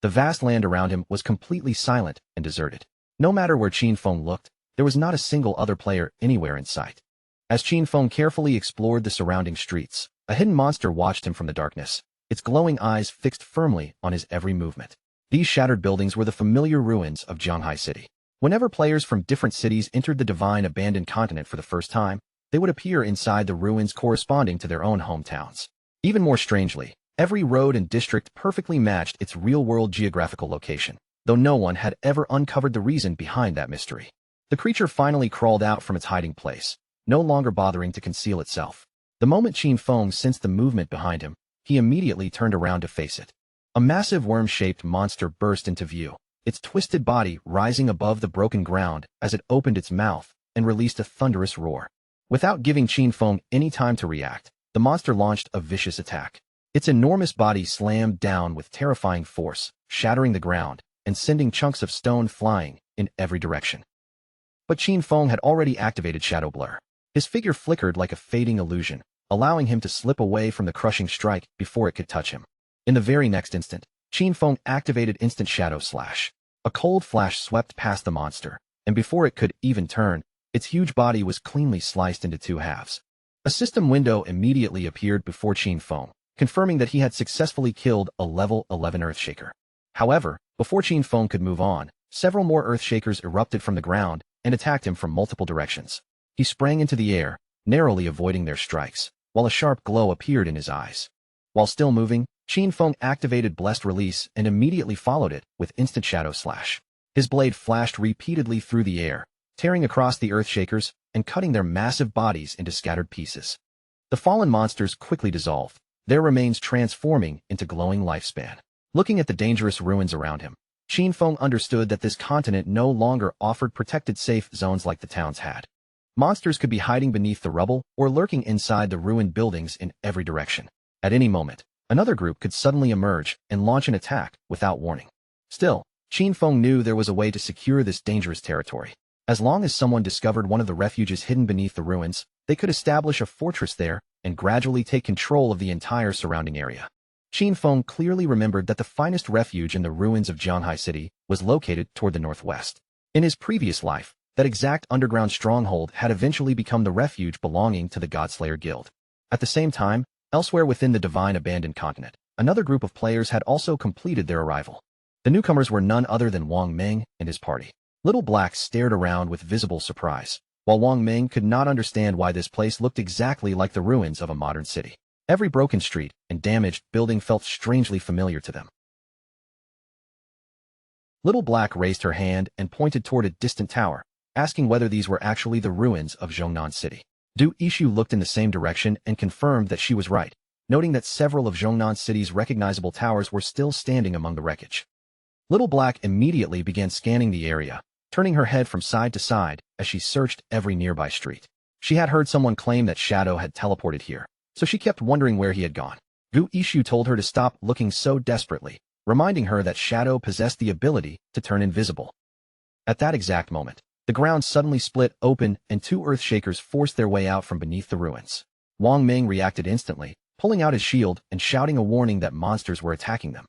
The vast land around him was completely silent and deserted. No matter where Qin Feng looked, there was not a single other player anywhere in sight. As Qin Feng carefully explored the surrounding streets, a hidden monster watched him from the darkness, its glowing eyes fixed firmly on his every movement. These shattered buildings were the familiar ruins of Zhanghai City. Whenever players from different cities entered the divine abandoned continent for the first time, they would appear inside the ruins corresponding to their own hometowns. Even more strangely, every road and district perfectly matched its real-world geographical location, though no one had ever uncovered the reason behind that mystery. The creature finally crawled out from its hiding place, no longer bothering to conceal itself. The moment Qin Feng sensed the movement behind him, he immediately turned around to face it. A massive worm-shaped monster burst into view, its twisted body rising above the broken ground as it opened its mouth and released a thunderous roar. Without giving Qin Feng any time to react, the monster launched a vicious attack. Its enormous body slammed down with terrifying force, shattering the ground and sending chunks of stone flying in every direction. But Qin Feng had already activated Shadow Blur. His figure flickered like a fading illusion, allowing him to slip away from the crushing strike before it could touch him. In the very next instant, Qin Feng activated Instant Shadow Slash. A cold flash swept past the monster, and before it could even turn, its huge body was cleanly sliced into two halves. A system window immediately appeared before Qin Feng, confirming that he had successfully killed a level 11 Earthshaker. However, before Qin Feng could move on, several more Earthshakers erupted from the ground and attacked him from multiple directions. He sprang into the air, narrowly avoiding their strikes, while a sharp glow appeared in his eyes. While still moving, Qin Feng activated Blessed Release and immediately followed it with instant Shadow Slash. His blade flashed repeatedly through the air, tearing across the Earthshakers and cutting their massive bodies into scattered pieces. The fallen monsters quickly dissolved, their remains transforming into glowing lifespan. Looking at the dangerous ruins around him, Qin Feng understood that this continent no longer offered protected safe zones like the towns had. Monsters could be hiding beneath the rubble or lurking inside the ruined buildings in every direction. At any moment, another group could suddenly emerge and launch an attack without warning. Still, Qin Feng knew there was a way to secure this dangerous territory. As long as someone discovered one of the refuges hidden beneath the ruins, they could establish a fortress there and gradually take control of the entire surrounding area. Qin Feng clearly remembered that the finest refuge in the ruins of Jianhai City was located toward the northwest. In his previous life, that exact underground stronghold had eventually become the refuge belonging to the Godslayer Guild. At the same time, elsewhere within the Divine Abandoned Continent, another group of players had also completed their arrival. The newcomers were none other than Wang Meng and his party. Little Black stared around with visible surprise, while Wang Meng could not understand why this place looked exactly like the ruins of a modern city. Every broken street and damaged building felt strangely familiar to them. Little Black raised her hand and pointed toward a distant tower, asking whether these were actually the ruins of Zhongnan City. Du Ishu looked in the same direction and confirmed that she was right, noting that several of Zhongnan City's recognizable towers were still standing among the wreckage. Little Black immediately began scanning the area, turning her head from side to side as she searched every nearby street. She had heard someone claim that Shadow had teleported here, so she kept wondering where he had gone. Gu Ishu told her to stop looking so desperately, reminding her that Shadow possessed the ability to turn invisible. At that exact moment, the ground suddenly split open and two Earthshakers forced their way out from beneath the ruins. Wang Meng reacted instantly, pulling out his shield and shouting a warning that monsters were attacking them.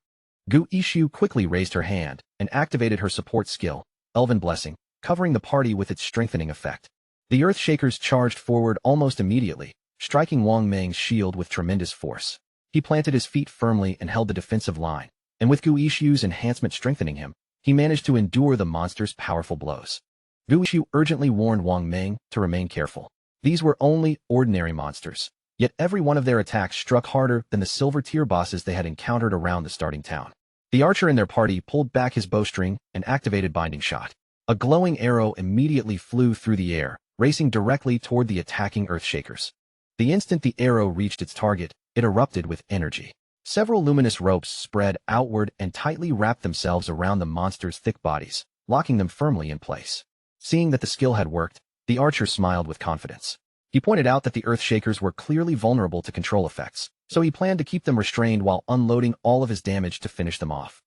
Gu Ishu quickly raised her hand and activated her support skill, Elven Blessing, covering the party with its strengthening effect. The Earthshakers charged forward almost immediately, striking Wang Meng's shield with tremendous force. He planted his feet firmly and held the defensive line, and with Gu Ishu's enhancement strengthening him, he managed to endure the monster's powerful blows. Gu Ishu urgently warned Wang Meng to remain careful. These were only ordinary monsters, yet every one of their attacks struck harder than the silver tier bosses they had encountered around the starting town. The archer in their party pulled back his bowstring and activated Binding Shot. A glowing arrow immediately flew through the air, racing directly toward the attacking Earthshakers. The instant the arrow reached its target, it erupted with energy. Several luminous ropes spread outward and tightly wrapped themselves around the monsters' thick bodies, locking them firmly in place. Seeing that the skill had worked, the archer smiled with confidence. He pointed out that the Earthshakers were clearly vulnerable to control effects, so he planned to keep them restrained while unloading all of his damage to finish them off.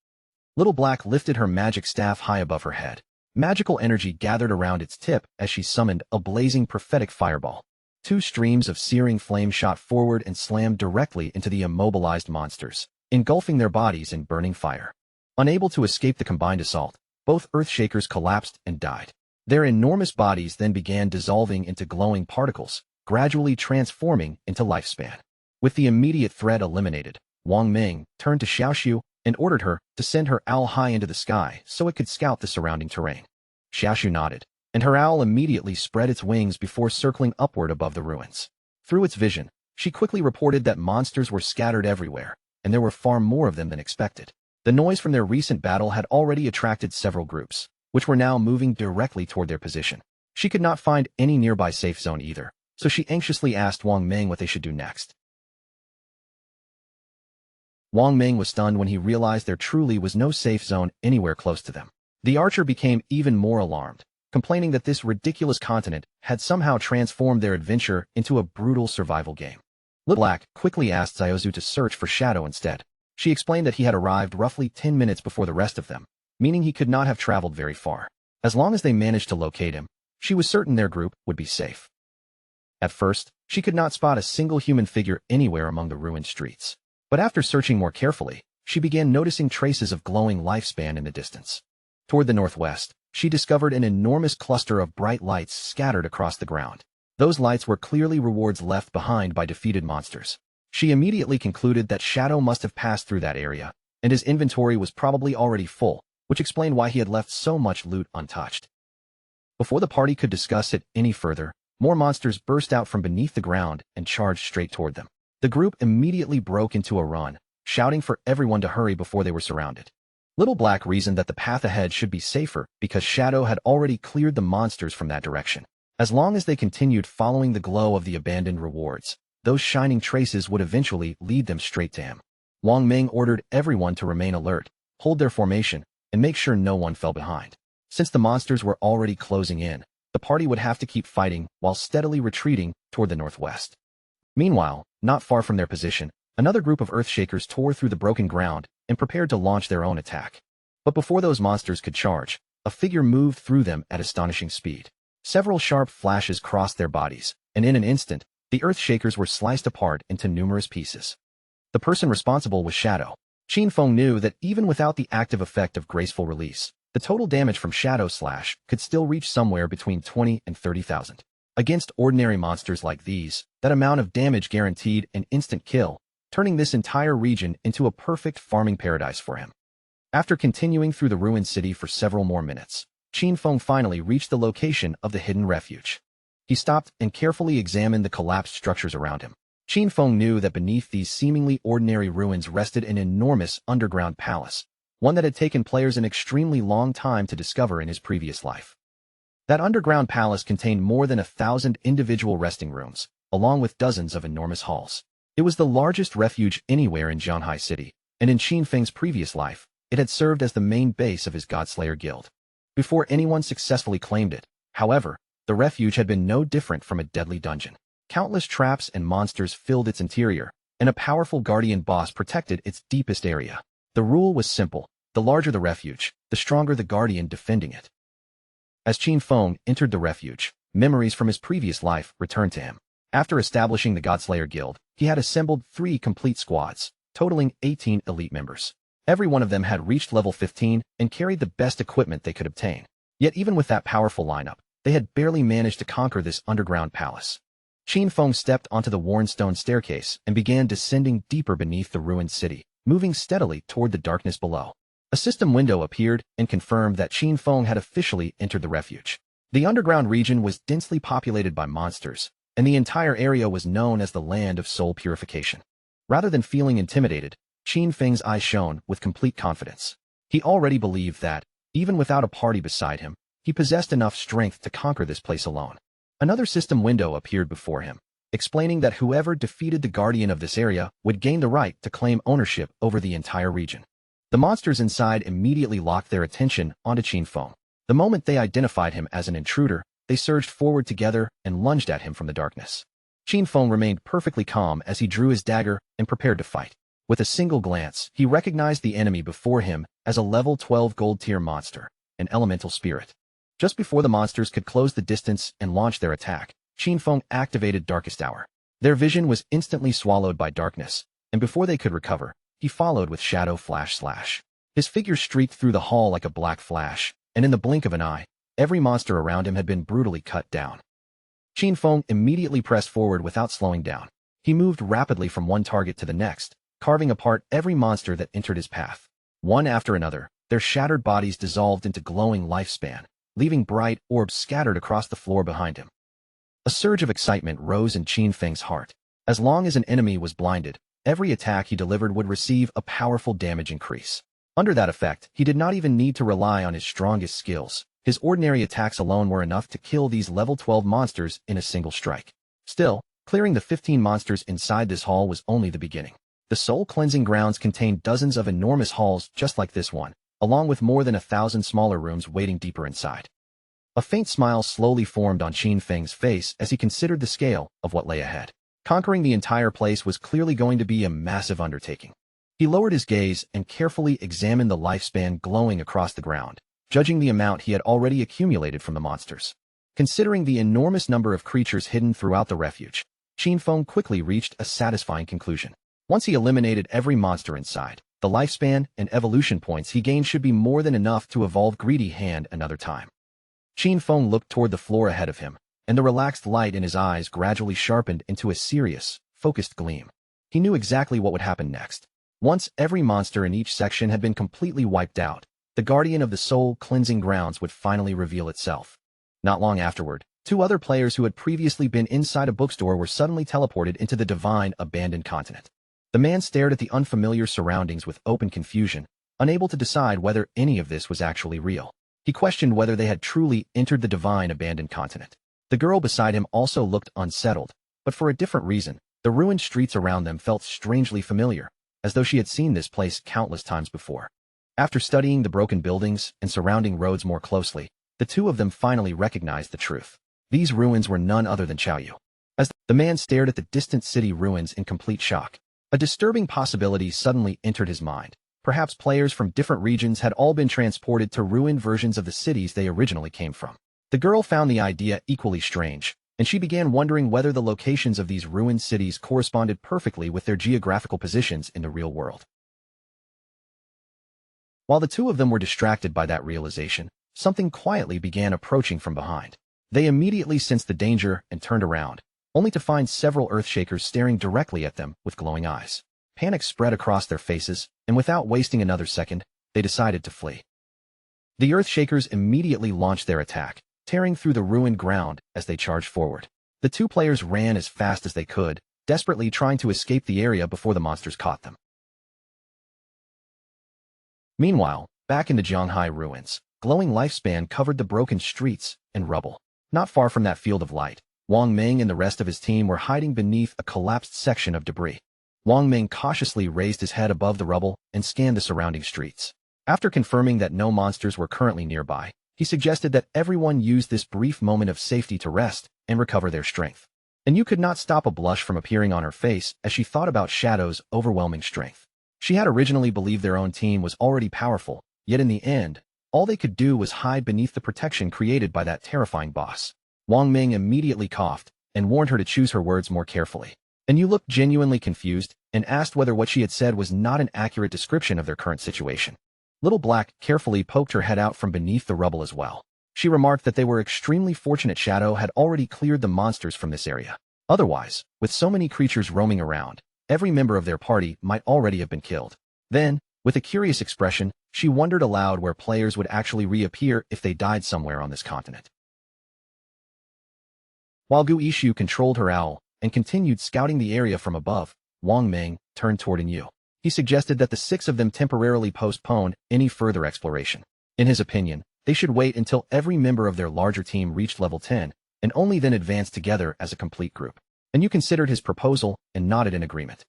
Little Black lifted her magic staff high above her head. Magical energy gathered around its tip as she summoned a blazing prophetic fireball. Two streams of searing flame shot forward and slammed directly into the immobilized monsters, engulfing their bodies in burning fire. Unable to escape the combined assault, both Earthshakers collapsed and died. Their enormous bodies then began dissolving into glowing particles, gradually transforming into lifespan. With the immediate threat eliminated, Wang Meng turned to Xiaoxiu and ordered her to send her owl high into the sky so it could scout the surrounding terrain. Xiaoxiu nodded, and her owl immediately spread its wings before circling upward above the ruins. Through its vision, she quickly reported that monsters were scattered everywhere, and there were far more of them than expected. The noise from their recent battle had already attracted several groups, which were now moving directly toward their position. She could not find any nearby safe zone either, so she anxiously asked Wang Meng what they should do next. Wang Meng was stunned when he realized there truly was no safe zone anywhere close to them. The archer became even more alarmed, complaining that this ridiculous continent had somehow transformed their adventure into a brutal survival game. Little Black quickly asked Ziozu to search for Shadow instead. She explained that he had arrived roughly 10 minutes before the rest of them, meaning he could not have traveled very far. As long as they managed to locate him, she was certain their group would be safe. At first, she could not spot a single human figure anywhere among the ruined streets. But after searching more carefully, she began noticing traces of glowing lifespan in the distance. Toward the northwest, she discovered an enormous cluster of bright lights scattered across the ground. Those lights were clearly rewards left behind by defeated monsters. She immediately concluded that Shadow must have passed through that area, and his inventory was probably already full, which explained why he had left so much loot untouched. Before the party could discuss it any further, More monsters burst out from beneath the ground and charged straight toward them. The group immediately broke into a run, shouting for everyone to hurry before they were surrounded. Little Black reasoned that the path ahead should be safer because Shadow had already cleared the monsters from that direction. As long as they continued following the glow of the abandoned rewards, those shining traces would eventually lead them straight to him. Wang Ming ordered everyone to remain alert, hold their formation, and make sure no one fell behind. Since the monsters were already closing in, the party would have to keep fighting while steadily retreating toward the northwest. Meanwhile, not far from their position, another group of Earthshakers tore through the broken ground and prepared to launch their own attack. But before those monsters could charge, a figure moved through them at astonishing speed. Several sharp flashes crossed their bodies, and in an instant, the Earthshakers were sliced apart into numerous pieces. The person responsible was Shadow. Qin Feng knew that even without the active effect of graceful release, the total damage from Shadow Slash could still reach somewhere between 20 and 30,000. Against ordinary monsters like these, that amount of damage guaranteed an instant kill, turning this entire region into a perfect farming paradise for him. After continuing through the ruined city for several more minutes, Qin Feng finally reached the location of the hidden refuge. He stopped and carefully examined the collapsed structures around him. Qin Feng knew that beneath these seemingly ordinary ruins rested an enormous underground palace, one that had taken players an extremely long time to discover in his previous life. That underground palace contained more than 1,000 individual resting rooms, along with dozens of enormous halls. It was the largest refuge anywhere in Zhanghai City, and in Qin Feng's previous life, it had served as the main base of his Godslayer guild. Before anyone successfully claimed it, however, the refuge had been no different from a deadly dungeon. Countless traps and monsters filled its interior, and a powerful guardian boss protected its deepest area. The rule was simple: the larger the refuge, the stronger the guardian defending it. As Qin Feng entered the refuge, memories from his previous life returned to him. After establishing the Godslayer Guild, he had assembled 3 complete squads, totaling 18 elite members. Every one of them had reached level 15 and carried the best equipment they could obtain. Yet even with that powerful lineup, they had barely managed to conquer this underground palace. Qin Feng stepped onto the worn stone staircase and began descending deeper beneath the ruined city, moving steadily toward the darkness below. A system window appeared and confirmed that Qin Feng had officially entered the refuge. The underground region was densely populated by monsters, and the entire area was known as the Land of Soul Purification. Rather than feeling intimidated, Qin Feng's eyes shone with complete confidence. He already believed that, even without a party beside him, he possessed enough strength to conquer this place alone. Another system window appeared before him, explaining that whoever defeated the guardian of this area would gain the right to claim ownership over the entire region. The monsters inside immediately locked their attention onto Qin Feng. The moment they identified him as an intruder, they surged forward together and lunged at him from the darkness. Qin Feng remained perfectly calm as he drew his dagger and prepared to fight. With a single glance, he recognized the enemy before him as a level 12 gold-tier monster, an elemental spirit. Just before the monsters could close the distance and launch their attack, Qin Feng activated Darkest Hour. Their vision was instantly swallowed by darkness, and before they could recover, he followed with Shadow Flash Slash. His figure streaked through the hall like a black flash, and in the blink of an eye, every monster around him had been brutally cut down. Qin Feng immediately pressed forward without slowing down. He moved rapidly from one target to the next, carving apart every monster that entered his path. One after another, their shattered bodies dissolved into glowing lifespan, leaving bright orbs scattered across the floor behind him. A surge of excitement rose in Qin Feng's heart. As long as an enemy was blinded, every attack he delivered would receive a powerful damage increase. Under that effect, he did not even need to rely on his strongest skills. His ordinary attacks alone were enough to kill these level 12 monsters in a single strike. Still, clearing the 15 monsters inside this hall was only the beginning. The soul cleansing grounds contained dozens of enormous halls just like this one, along with more than 1,000 smaller rooms waiting deeper inside. A faint smile slowly formed on Qin Feng's face as he considered the scale of what lay ahead. Conquering the entire place was clearly going to be a massive undertaking. He lowered his gaze and carefully examined the lifespan glowing across the ground, judging the amount he had already accumulated from the monsters. Considering the enormous number of creatures hidden throughout the refuge, Qin Feng quickly reached a satisfying conclusion. Once he eliminated every monster inside, the lifespan and evolution points he gained should be more than enough to evolve Greedy Hand another time. Qin Feng looked toward the floor ahead of him, and the relaxed light in his eyes gradually sharpened into a serious, focused gleam. He knew exactly what would happen next. Once every monster in each section had been completely wiped out, the guardian of the soul cleansing grounds would finally reveal itself. Not long afterward, Two other players who had previously been inside a bookstore were suddenly teleported into the divine abandoned continent. The man stared at the unfamiliar surroundings with open confusion, unable to decide whether any of this was actually real. He questioned whether they had truly entered the divine abandoned continent. The girl beside him also looked unsettled, but for a different reason. The ruined streets around them felt strangely familiar, as though she had seen this place countless times before. After studying the broken buildings and surrounding roads more closely, the two of them finally recognized the truth. These ruins were none other than Chaoyu. As the man stared at the distant city ruins in complete shock, a disturbing possibility suddenly entered his mind. Perhaps players from different regions had all been transported to ruined versions of the cities they originally came from. The girl found the idea equally strange, and she began wondering whether the locations of these ruined cities corresponded perfectly with their geographical positions in the real world. While the two of them were distracted by that realization, something quietly began approaching from behind. They immediately sensed the danger and turned around, only to find several Earthshakers staring directly at them with glowing eyes. Panic spread across their faces, and without wasting another second, they decided to flee. The Earthshakers immediately launched their attack, tearing through the ruined ground as they charged forward. The two players ran as fast as they could, desperately trying to escape the area before the monsters caught them. Meanwhile, back in the Zhanghai ruins, glowing lifespan covered the broken streets and rubble. Not far from that field of light, Wang Ming and the rest of his team were hiding beneath a collapsed section of debris. Wang Ming cautiously raised his head above the rubble and scanned the surrounding streets. After confirming that no monsters were currently nearby, he suggested that everyone use this brief moment of safety to rest and recover their strength. And you could not stop a blush from appearing on her face as she thought about Shadow's overwhelming strength. She had originally believed their own team was already powerful, yet in the end, all they could do was hide beneath the protection created by that terrifying boss. Wang Ming immediately coughed and warned her to choose her words more carefully. And you looked genuinely confused and asked whether what she had said was not an accurate description of their current situation. Little Black carefully poked her head out from beneath the rubble as well. She remarked that they were extremely fortunate Shadow had already cleared the monsters from this area. Otherwise, with so many creatures roaming around, every member of their party might already have been killed. Then, with a curious expression, she wondered aloud where players would actually reappear if they died somewhere on this continent. While Gu Ishu controlled her owl and continued scouting the area from above, Wang Ming turned toward Yu. He suggested that the six of them temporarily postpone any further exploration. In his opinion, they should wait until every member of their larger team reached level 10, and only then advance together as a complete group. And Yu considered his proposal and nodded in agreement.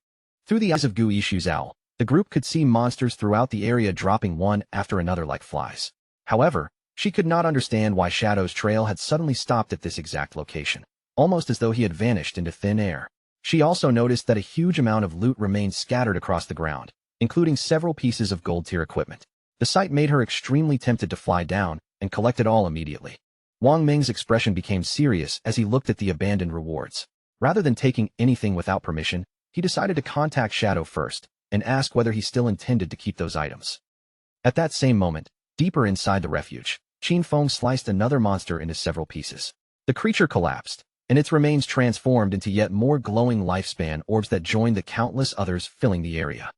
Through the eyes of Gu Ishu's owl, the group could see monsters throughout the area dropping one after another like flies. However, she could not understand why Shadow's trail had suddenly stopped at this exact location, almost as though he had vanished into thin air. She also noticed that a huge amount of loot remained scattered across the ground, including several pieces of gold-tier equipment. The sight made her extremely tempted to fly down and collect it all immediately. Wang Ming's expression became serious as he looked at the abandoned rewards. Rather than taking anything without permission, he decided to contact Shadow first and ask whether he still intended to keep those items. At that same moment, deeper inside the refuge, Qin Feng sliced another monster into several pieces. The creature collapsed, and its remains transformed into yet more glowing lifespan orbs that joined the countless others filling the area.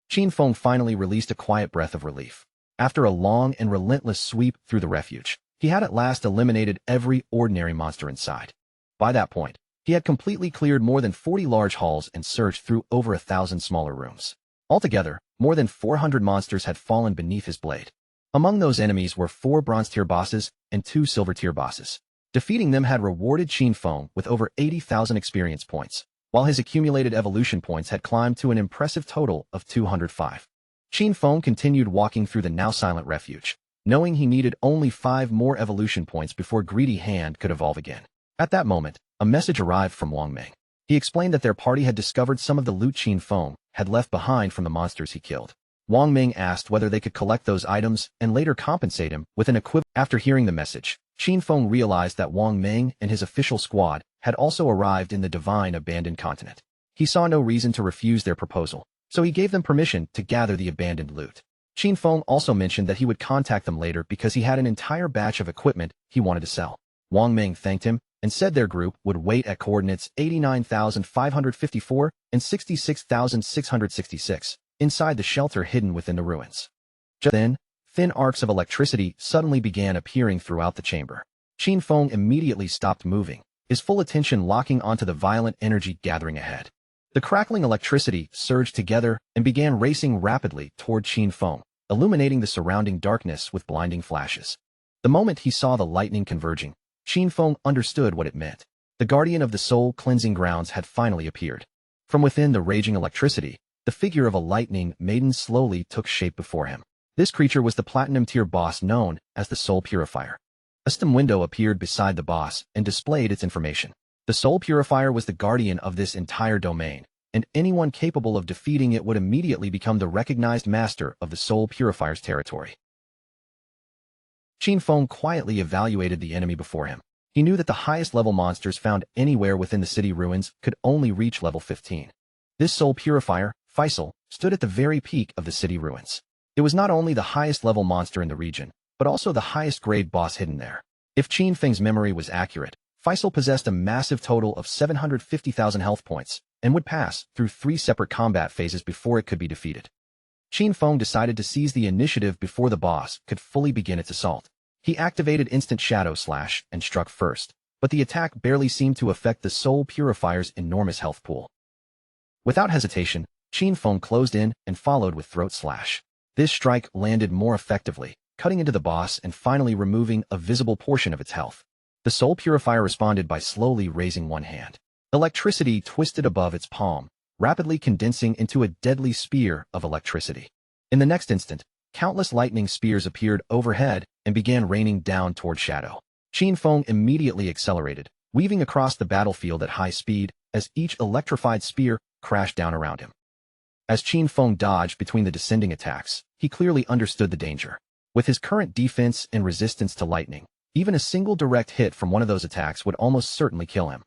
Qin Feng finally released a quiet breath of relief. After a long and relentless sweep through the refuge, he had at last eliminated every ordinary monster inside. By that point, he had completely cleared more than 40 large halls and searched through over 1,000 smaller rooms. Altogether, more than 400 monsters had fallen beneath his blade. Among those enemies were 4 bronze-tier bosses and 2 silver-tier bosses. Defeating them had rewarded Qin Feng with over 80,000 experience points, while his accumulated evolution points had climbed to an impressive total of 205. Qin Feng continued walking through the now-silent refuge, knowing he needed only 5 more evolution points before Greedy Hand could evolve again. At that moment, a message arrived from Wang Ming. He explained that their party had discovered some of the loot Qin Feng had left behind from the monsters he killed. Wang Ming asked whether they could collect those items and later compensate him with an equivalent. After hearing the message, Qin Feng realized that Wang Ming and his official squad had also arrived in the divine abandoned continent. He saw no reason to refuse their proposal, so he gave them permission to gather the abandoned loot. Qin Feng also mentioned that he would contact them later because he had an entire batch of equipment he wanted to sell. Wang Ming thanked him and said their group would wait at coordinates 89,554 and 66,666 inside the shelter hidden within the ruins. Just then, thin arcs of electricity suddenly began appearing throughout the chamber. Qin Feng immediately stopped moving, his full attention locking onto the violent energy gathering ahead. The crackling electricity surged together and began racing rapidly toward Qin Feng, illuminating the surrounding darkness with blinding flashes. The moment he saw the lightning converging, Qin Feng understood what it meant. The guardian of the soul-cleansing grounds had finally appeared. From within the raging electricity, the figure of a lightning maiden slowly took shape before him. This creature was the platinum-tier boss known as the Soul Purifier. A stem window appeared beside the boss and displayed its information. The Soul Purifier was the guardian of this entire domain, and anyone capable of defeating it would immediately become the recognized master of the Soul Purifier's territory. Qin Feng quietly evaluated the enemy before him. He knew that the highest-level monsters found anywhere within the city ruins could only reach level 15. This Soul Purifier, Faisal, stood at the very peak of the city ruins. It was not only the highest-level monster in the region, but also the highest-grade boss hidden there. If Qin Feng's memory was accurate, Faisal possessed a massive total of 750,000 health points and would pass through 3 separate combat phases before it could be defeated. Qin Feng decided to seize the initiative before the boss could fully begin its assault. He activated Instant Shadow Slash and struck first, but the attack barely seemed to affect the Soul Purifier's enormous health pool. Without hesitation, Qin Feng closed in and followed with Throat Slash. This strike landed more effectively, cutting into the boss and finally removing a visible portion of its health. The Soul Purifier responded by slowly raising one hand. Electricity twisted above its palm, rapidly condensing into a deadly spear of electricity. In the next instant, countless lightning spears appeared overhead and began raining down toward Shadow. Qin Feng immediately accelerated, weaving across the battlefield at high speed as each electrified spear crashed down around him. As Qin Feng dodged between the descending attacks, he clearly understood the danger. With his current defense and resistance to lightning, even a single direct hit from one of those attacks would almost certainly kill him.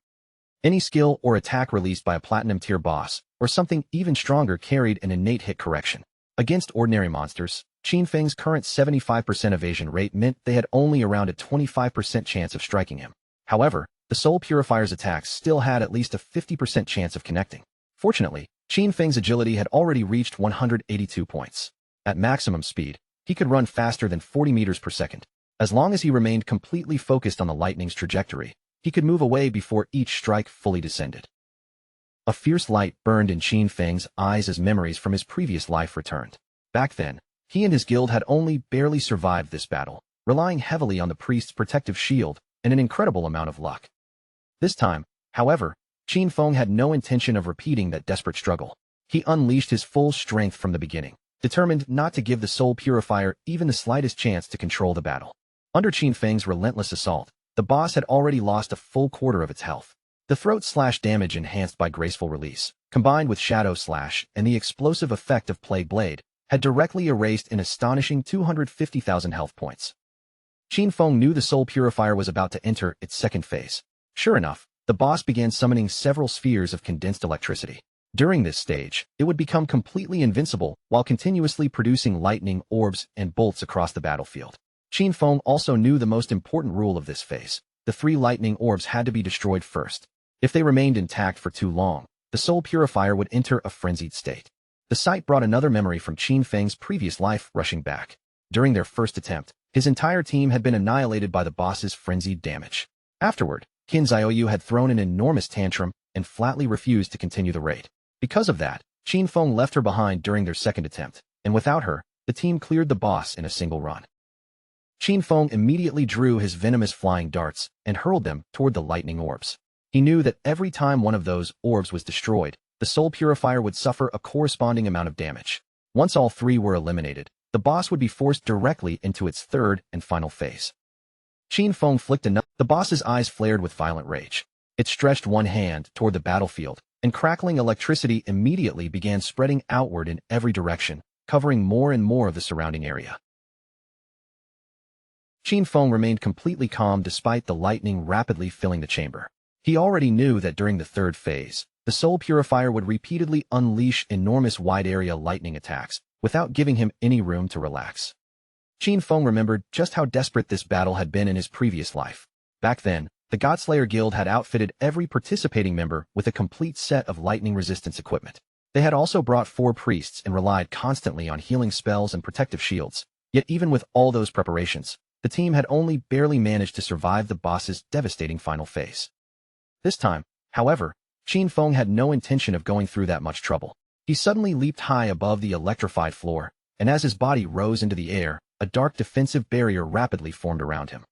Any skill or attack released by a platinum-tier boss, or something even stronger, carried an innate hit correction. Against ordinary monsters, Qin Feng's current 75% evasion rate meant they had only around a 25% chance of striking him. However, the Soul Purifier's attacks still had at least a 50% chance of connecting. Fortunately, Qin Feng's agility had already reached 182 points. At maximum speed, he could run faster than 40 meters per second. As long as he remained completely focused on the lightning's trajectory, he could move away before each strike fully descended. A fierce light burned in Qin Feng's eyes as memories from his previous life returned. Back then, he and his guild had only barely survived this battle, relying heavily on the priest's protective shield and an incredible amount of luck. This time, however, Qin Feng had no intention of repeating that desperate struggle. He unleashed his full strength from the beginning, determined not to give the Soul Purifier even the slightest chance to control the battle. Under Qin Feng's relentless assault, the boss had already lost a full quarter of its health. The Throat Slash damage enhanced by Graceful Release, combined with Shadow Slash and the explosive effect of Plague Blade, had directly erased an astonishing 250,000 health points. Qin Feng knew the Soul Purifier was about to enter its second phase. Sure enough, the boss began summoning several spheres of condensed electricity. During this stage, it would become completely invincible while continuously producing lightning orbs and bolts across the battlefield. Qin Feng also knew the most important rule of this phase. The 3 lightning orbs had to be destroyed first. If they remained intact for too long, the Soul Purifier would enter a frenzied state. The sight brought another memory from Qin Feng's previous life rushing back. During their first attempt, his entire team had been annihilated by the boss's frenzied damage. Afterward, Qin Xiaoyu had thrown an enormous tantrum and flatly refused to continue the raid. Because of that, Qin Feng left her behind during their second attempt, and without her, the team cleared the boss in a single run. Qin Feng immediately drew his venomous flying darts and hurled them toward the lightning orbs. He knew that every time one of those orbs was destroyed, the Soul Purifier would suffer a corresponding amount of damage. Once all 3 were eliminated, the boss would be forced directly into its third and final phase. Qin Feng flicked enough. The boss's eyes flared with violent rage. It stretched one hand toward the battlefield, and crackling electricity immediately began spreading outward in every direction, covering more and more of the surrounding area. Qin Feng remained completely calm despite the lightning rapidly filling the chamber. He already knew that during the third phase, the Soul Purifier would repeatedly unleash enormous wide-area lightning attacks without giving him any room to relax. Qin Feng remembered just how desperate this battle had been in his previous life. Back then, the Godslayer Guild had outfitted every participating member with a complete set of lightning resistance equipment. They had also brought 4 priests and relied constantly on healing spells and protective shields. Yet even with all those preparations, the team had only barely managed to survive the boss's devastating final phase. This time, however, Qin Feng had no intention of going through that much trouble. He suddenly leaped high above the electrified floor, and as his body rose into the air, a dark defensive barrier rapidly formed around him.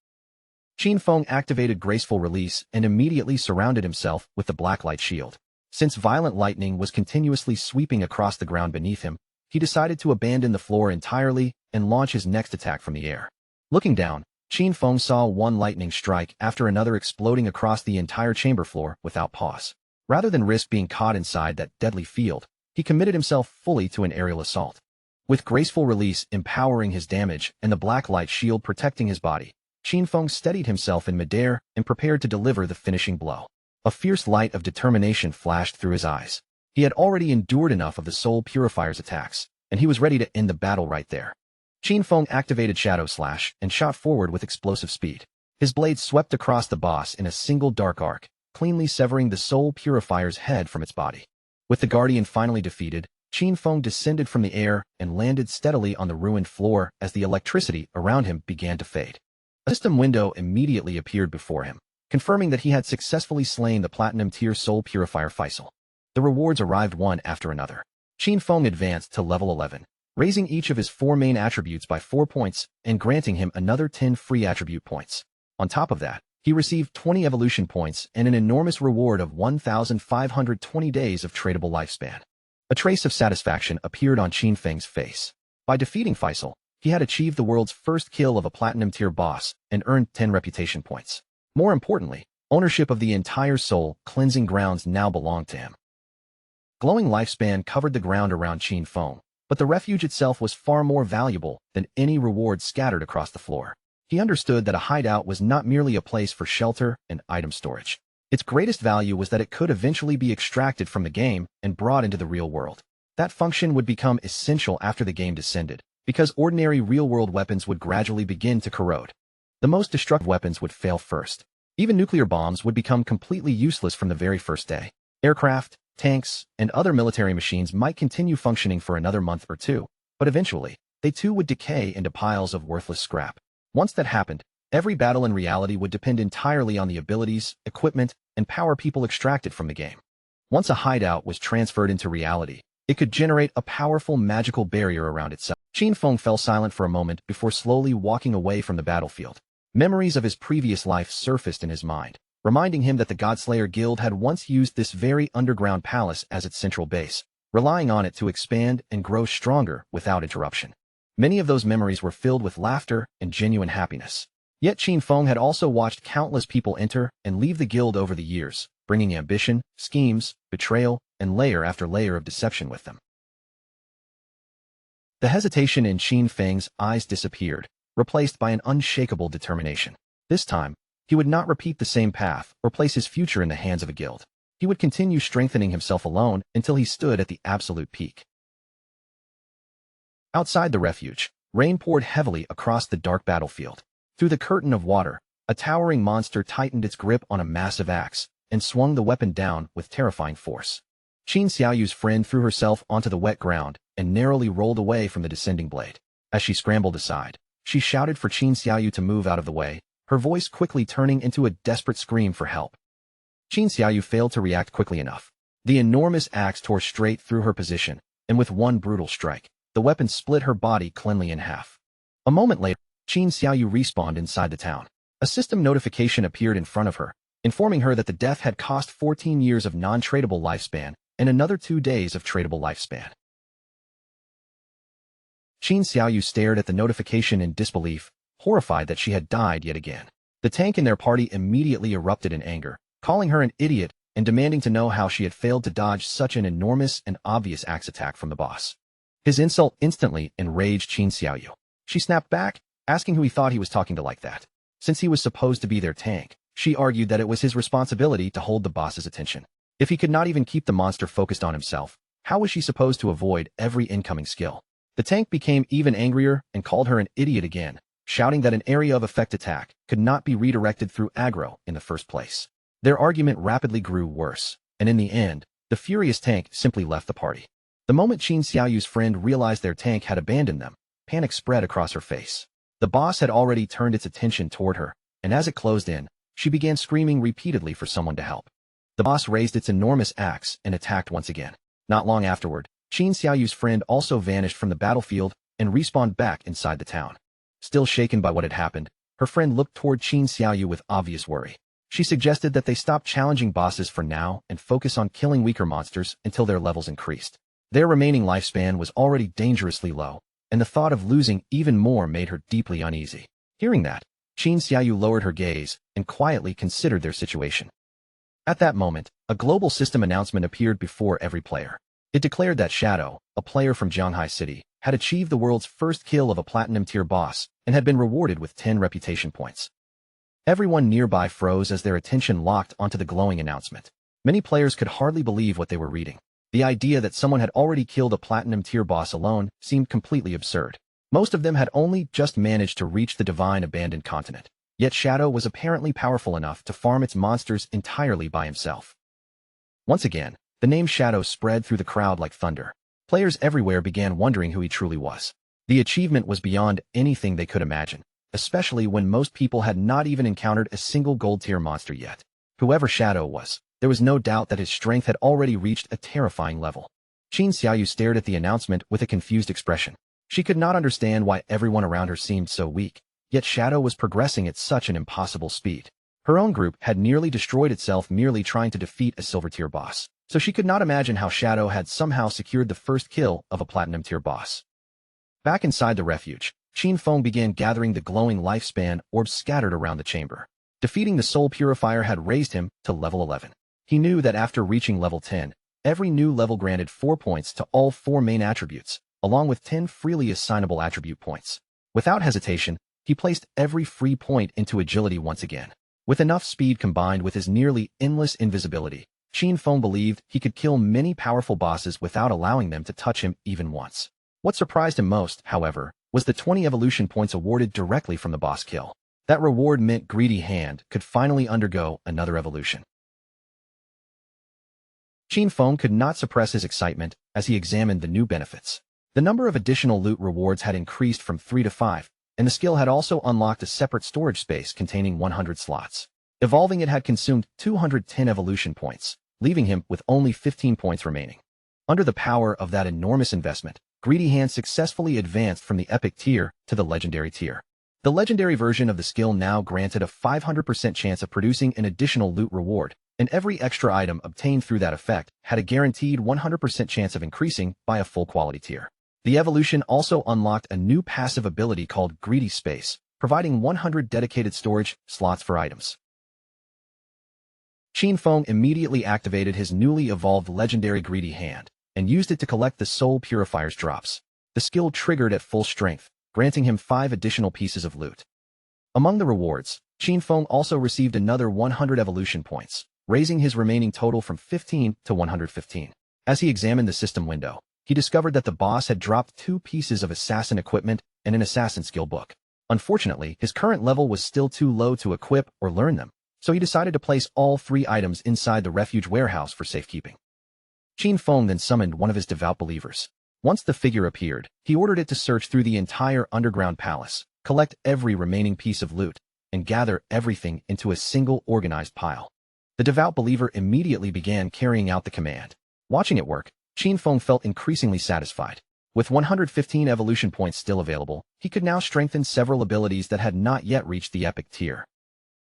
Qin Feng activated graceful release and immediately surrounded himself with the blacklight shield. Since violent lightning was continuously sweeping across the ground beneath him, he decided to abandon the floor entirely and launch his next attack from the air. Looking down, Qin Feng saw one lightning strike after another exploding across the entire chamber floor without pause. Rather than risk being caught inside that deadly field, he committed himself fully to an aerial assault. With graceful release empowering his damage and the black light shield protecting his body, Qin Feng steadied himself in midair and prepared to deliver the finishing blow. A fierce light of determination flashed through his eyes. He had already endured enough of the Soul Purifier's attacks, and he was ready to end the battle right there. Qin Feng activated Shadow Slash and shot forward with explosive speed. His blade swept across the boss in a single dark arc, cleanly severing the Soul Purifier's head from its body. With the Guardian finally defeated, Qin Feng descended from the air and landed steadily on the ruined floor as the electricity around him began to fade. A system window immediately appeared before him, confirming that he had successfully slain the Platinum-tier Soul Purifier Faisal. The rewards arrived one after another. Qin Feng advanced to level 11, raising each of his 4 main attributes by 4 points and granting him another 10 free attribute points. On top of that, he received 20 evolution points and an enormous reward of 1,520 days of tradable lifespan. A trace of satisfaction appeared on Qin Feng's face. By defeating Faisal, he had achieved the world's first kill of a platinum-tier boss and earned 10 reputation points. More importantly, ownership of the entire soul cleansing grounds now belonged to him. Glowing lifespan covered the ground around Qin Feng, but the refuge itself was far more valuable than any reward scattered across the floor. He understood that a hideout was not merely a place for shelter and item storage. Its greatest value was that it could eventually be extracted from the game and brought into the real world. That function would become essential after the game descended, because ordinary real-world weapons would gradually begin to corrode. The most destructive weapons would fail first. Even nuclear bombs would become completely useless from the very first day. Aircraft, tanks, and other military machines might continue functioning for another month or two, but eventually, they too would decay into piles of worthless scrap. Once that happened, every battle in reality would depend entirely on the abilities, equipment, and power people extracted from the game. Once a hideout was transferred into reality, it could generate a powerful magical barrier around itself. Qin Feng fell silent for a moment before slowly walking away from the battlefield. Memories of his previous life surfaced in his mind, reminding him that the Godslayer Guild had once used this very underground palace as its central base, relying on it to expand and grow stronger without interruption. Many of those memories were filled with laughter and genuine happiness. Yet Qin Feng had also watched countless people enter and leave the guild over the years, bringing ambition, schemes, betrayal, and layer after layer of deception with them. The hesitation in Qin Feng's eyes disappeared, replaced by an unshakable determination. This time, he would not repeat the same path or place his future in the hands of a guild. He would continue strengthening himself alone until he stood at the absolute peak. Outside the refuge, rain poured heavily across the dark battlefield. Through the curtain of water, a towering monster tightened its grip on a massive axe and swung the weapon down with terrifying force. Qin Xiaoyu's friend threw herself onto the wet ground and narrowly rolled away from the descending blade. As she scrambled aside, she shouted for Qin Xiaoyu to move out of the way, her voice quickly turning into a desperate scream for help. Qin Xiaoyu failed to react quickly enough. The enormous axe tore straight through her position, and with one brutal strike, the weapon split her body cleanly in half. A moment later, Qin Xiaoyu respawned inside the town. A system notification appeared in front of her, informing her that the death had cost 14 years of non-tradable lifespan and another 2 days of tradable lifespan. Qin Xiaoyu stared at the notification in disbelief, horrified that she had died yet again. The tank in their party immediately erupted in anger, calling her an idiot and demanding to know how she had failed to dodge such an enormous and obvious axe attack from the boss. His insult instantly enraged Qin Xiaoyu. She snapped back, asking who he thought he was talking to like that. Since he was supposed to be their tank, she argued that it was his responsibility to hold the boss's attention. If he could not even keep the monster focused on himself, how was she supposed to avoid every incoming skill? The tank became even angrier and called her an idiot again, shouting that an area of effect attack could not be redirected through aggro in the first place. Their argument rapidly grew worse, and in the end, the furious tank simply left the party. The moment Qin Xiaoyu's friend realized their tank had abandoned them, panic spread across her face. The boss had already turned its attention toward her, and as it closed in, she began screaming repeatedly for someone to help. The boss raised its enormous axe and attacked once again. Not long afterward, Qin Xiaoyu's friend also vanished from the battlefield and respawned back inside the town. Still shaken by what had happened, her friend looked toward Qin Xiaoyu with obvious worry. She suggested that they stop challenging bosses for now and focus on killing weaker monsters until their levels increased. Their remaining lifespan was already dangerously low, and the thought of losing even more made her deeply uneasy. Hearing that, Qin Xiaoyu lowered her gaze and quietly considered their situation. At that moment, a global system announcement appeared before every player. It declared that Shadow, a player from Jianghai City, had achieved the world's first kill of a platinum-tier boss and had been rewarded with 10 reputation points. Everyone nearby froze as their attention locked onto the glowing announcement. Many players could hardly believe what they were reading. The idea that someone had already killed a platinum-tier boss alone seemed completely absurd. Most of them had only just managed to reach the divine abandoned continent. Yet Shadow was apparently powerful enough to farm its monsters entirely by himself. Once again, the name Shadow spread through the crowd like thunder. Players everywhere began wondering who he truly was. The achievement was beyond anything they could imagine, especially when most people had not even encountered a single gold-tier monster yet. Whoever Shadow was, there was no doubt that his strength had already reached a terrifying level. Qin Xiaoyu stared at the announcement with a confused expression. She could not understand why everyone around her seemed so weak, yet Shadow was progressing at such an impossible speed. Her own group had nearly destroyed itself merely trying to defeat a silver-tier boss, so she could not imagine how Shadow had somehow secured the first kill of a platinum-tier boss. Back inside the refuge, Qin Feng began gathering the glowing lifespan orbs scattered around the chamber. Defeating the soul purifier had raised him to level 11. He knew that after reaching level 10, every new level granted 4 points to all 4 main attributes, along with 10 freely assignable attribute points. Without hesitation, he placed every free point into agility once again. With enough speed combined with his nearly endless invisibility, Qin Feng believed he could kill many powerful bosses without allowing them to touch him even once. What surprised him most, however, was the 20 evolution points awarded directly from the boss kill. That reward meant Greedy Hand could finally undergo another evolution. Qin Feng could not suppress his excitement as he examined the new benefits. The number of additional loot rewards had increased from 3 to 5, and the skill had also unlocked a separate storage space containing 100 slots. Evolving it had consumed 210 evolution points, leaving him with only 15 points remaining. Under the power of that enormous investment, Greedy Hand successfully advanced from the epic tier to the legendary tier. The legendary version of the skill now granted a 500% chance of producing an additional loot reward, and every extra item obtained through that effect had a guaranteed 100% chance of increasing by a full quality tier. The evolution also unlocked a new passive ability called Greedy Space, providing 100 dedicated storage slots for items. Qin Feng immediately activated his newly evolved legendary Greedy Hand and used it to collect the Soul Purifier's drops. The skill triggered at full strength, granting him 5 additional pieces of loot. Among the rewards, Qin Feng also received another 100 evolution points, raising his remaining total from 15 to 115. As he examined the system window, he discovered that the boss had dropped 2 pieces of assassin equipment and an assassin skill book. Unfortunately, his current level was still too low to equip or learn them, so he decided to place all 3 items inside the refuge warehouse for safekeeping. Qin Feng then summoned one of his devout believers. Once the figure appeared, he ordered it to search through the entire underground palace, collect every remaining piece of loot, and gather everything into a single organized pile. The devout believer immediately began carrying out the command. Watching it work, Qin Feng felt increasingly satisfied. With 115 evolution points still available, he could now strengthen several abilities that had not yet reached the epic tier.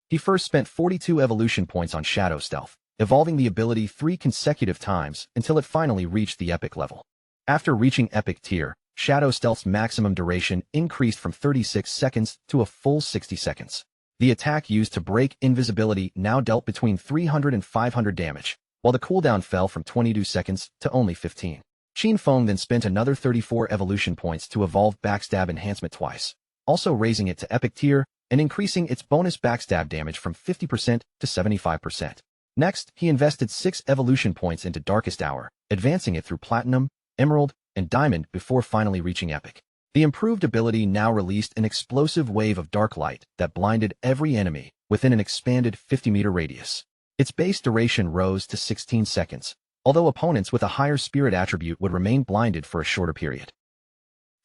He first spent 42 evolution points on Shadow Stealth, evolving the ability 3 consecutive times until it finally reached the epic level. After reaching epic tier, Shadow Stealth's maximum duration increased from 36 seconds to a full 60 seconds. The attack used to break invisibility now dealt between 300 and 500 damage, while the cooldown fell from 22 seconds to only 15. Qin Feng then spent another 34 evolution points to evolve Backstab Enhancement twice, also raising it to epic tier and increasing its bonus backstab damage from 50% to 75%. Next, he invested 6 evolution points into Darkest Hour, advancing it through Platinum, Emerald, and Diamond before finally reaching Epic. The improved ability now released an explosive wave of dark light that blinded every enemy within an expanded 50-meter radius. Its base duration rose to 16 seconds, although opponents with a higher spirit attribute would remain blinded for a shorter period.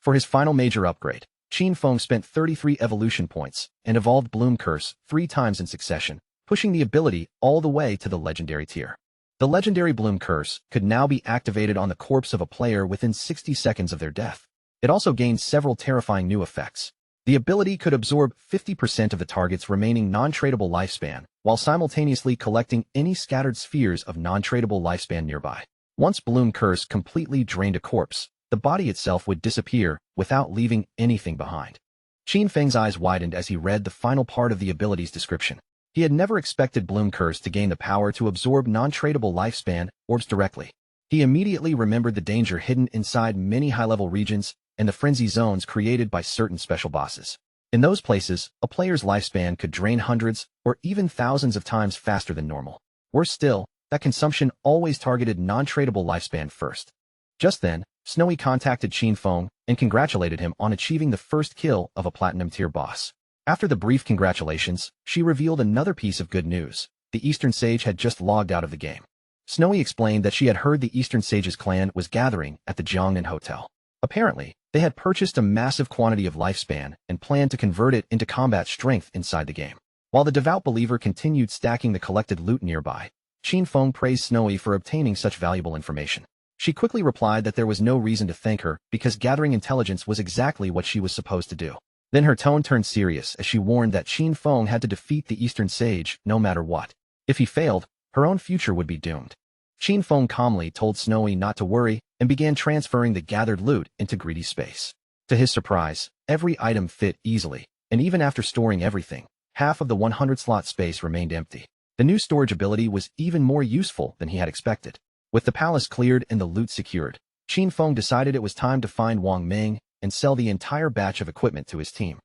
For his final major upgrade, Qin Feng spent 33 evolution points and evolved Bloom Curse 3 times in succession, pushing the ability all the way to the legendary tier. The legendary Bloom Curse could now be activated on the corpse of a player within 60 seconds of their death. It also gained several terrifying new effects. The ability could absorb 50% of the target's remaining non-tradable lifespan, while simultaneously collecting any scattered spheres of non-tradable lifespan nearby. Once Bloom Curse completely drained a corpse, the body itself would disappear without leaving anything behind. Qin Feng's eyes widened as he read the final part of the ability's description. He had never expected Bloom Curse to gain the power to absorb non-tradable lifespan orbs directly. He immediately remembered the danger hidden inside many high-level regions and the frenzy zones created by certain special bosses. In those places, a player's lifespan could drain hundreds or even thousands of times faster than normal. Worse still, that consumption always targeted non-tradable lifespan first. Just then, Snowy contacted Qin Feng and congratulated him on achieving the first kill of a platinum-tier boss. After the brief congratulations, she revealed another piece of good news. The Eastern Sage had just logged out of the game. Snowy explained that she had heard the Eastern Sage's clan was gathering at the Jiangnan Hotel. Apparently, they had purchased a massive quantity of lifespan and planned to convert it into combat strength inside the game. While the devout believer continued stacking the collected loot nearby, Qin Feng praised Snowy for obtaining such valuable information. She quickly replied that there was no reason to thank her because gathering intelligence was exactly what she was supposed to do. Then her tone turned serious as she warned that Qin Feng had to defeat the Eastern Sage no matter what. If he failed, her own future would be doomed. Qin Feng calmly told Snowy not to worry and began transferring the gathered loot into greedy space. To his surprise, every item fit easily, and even after storing everything, half of the 100-slot space remained empty. The new storage ability was even more useful than he had expected. With the palace cleared and the loot secured, Qin Feng decided it was time to find Wang Ming and sell the entire batch of equipment to his team.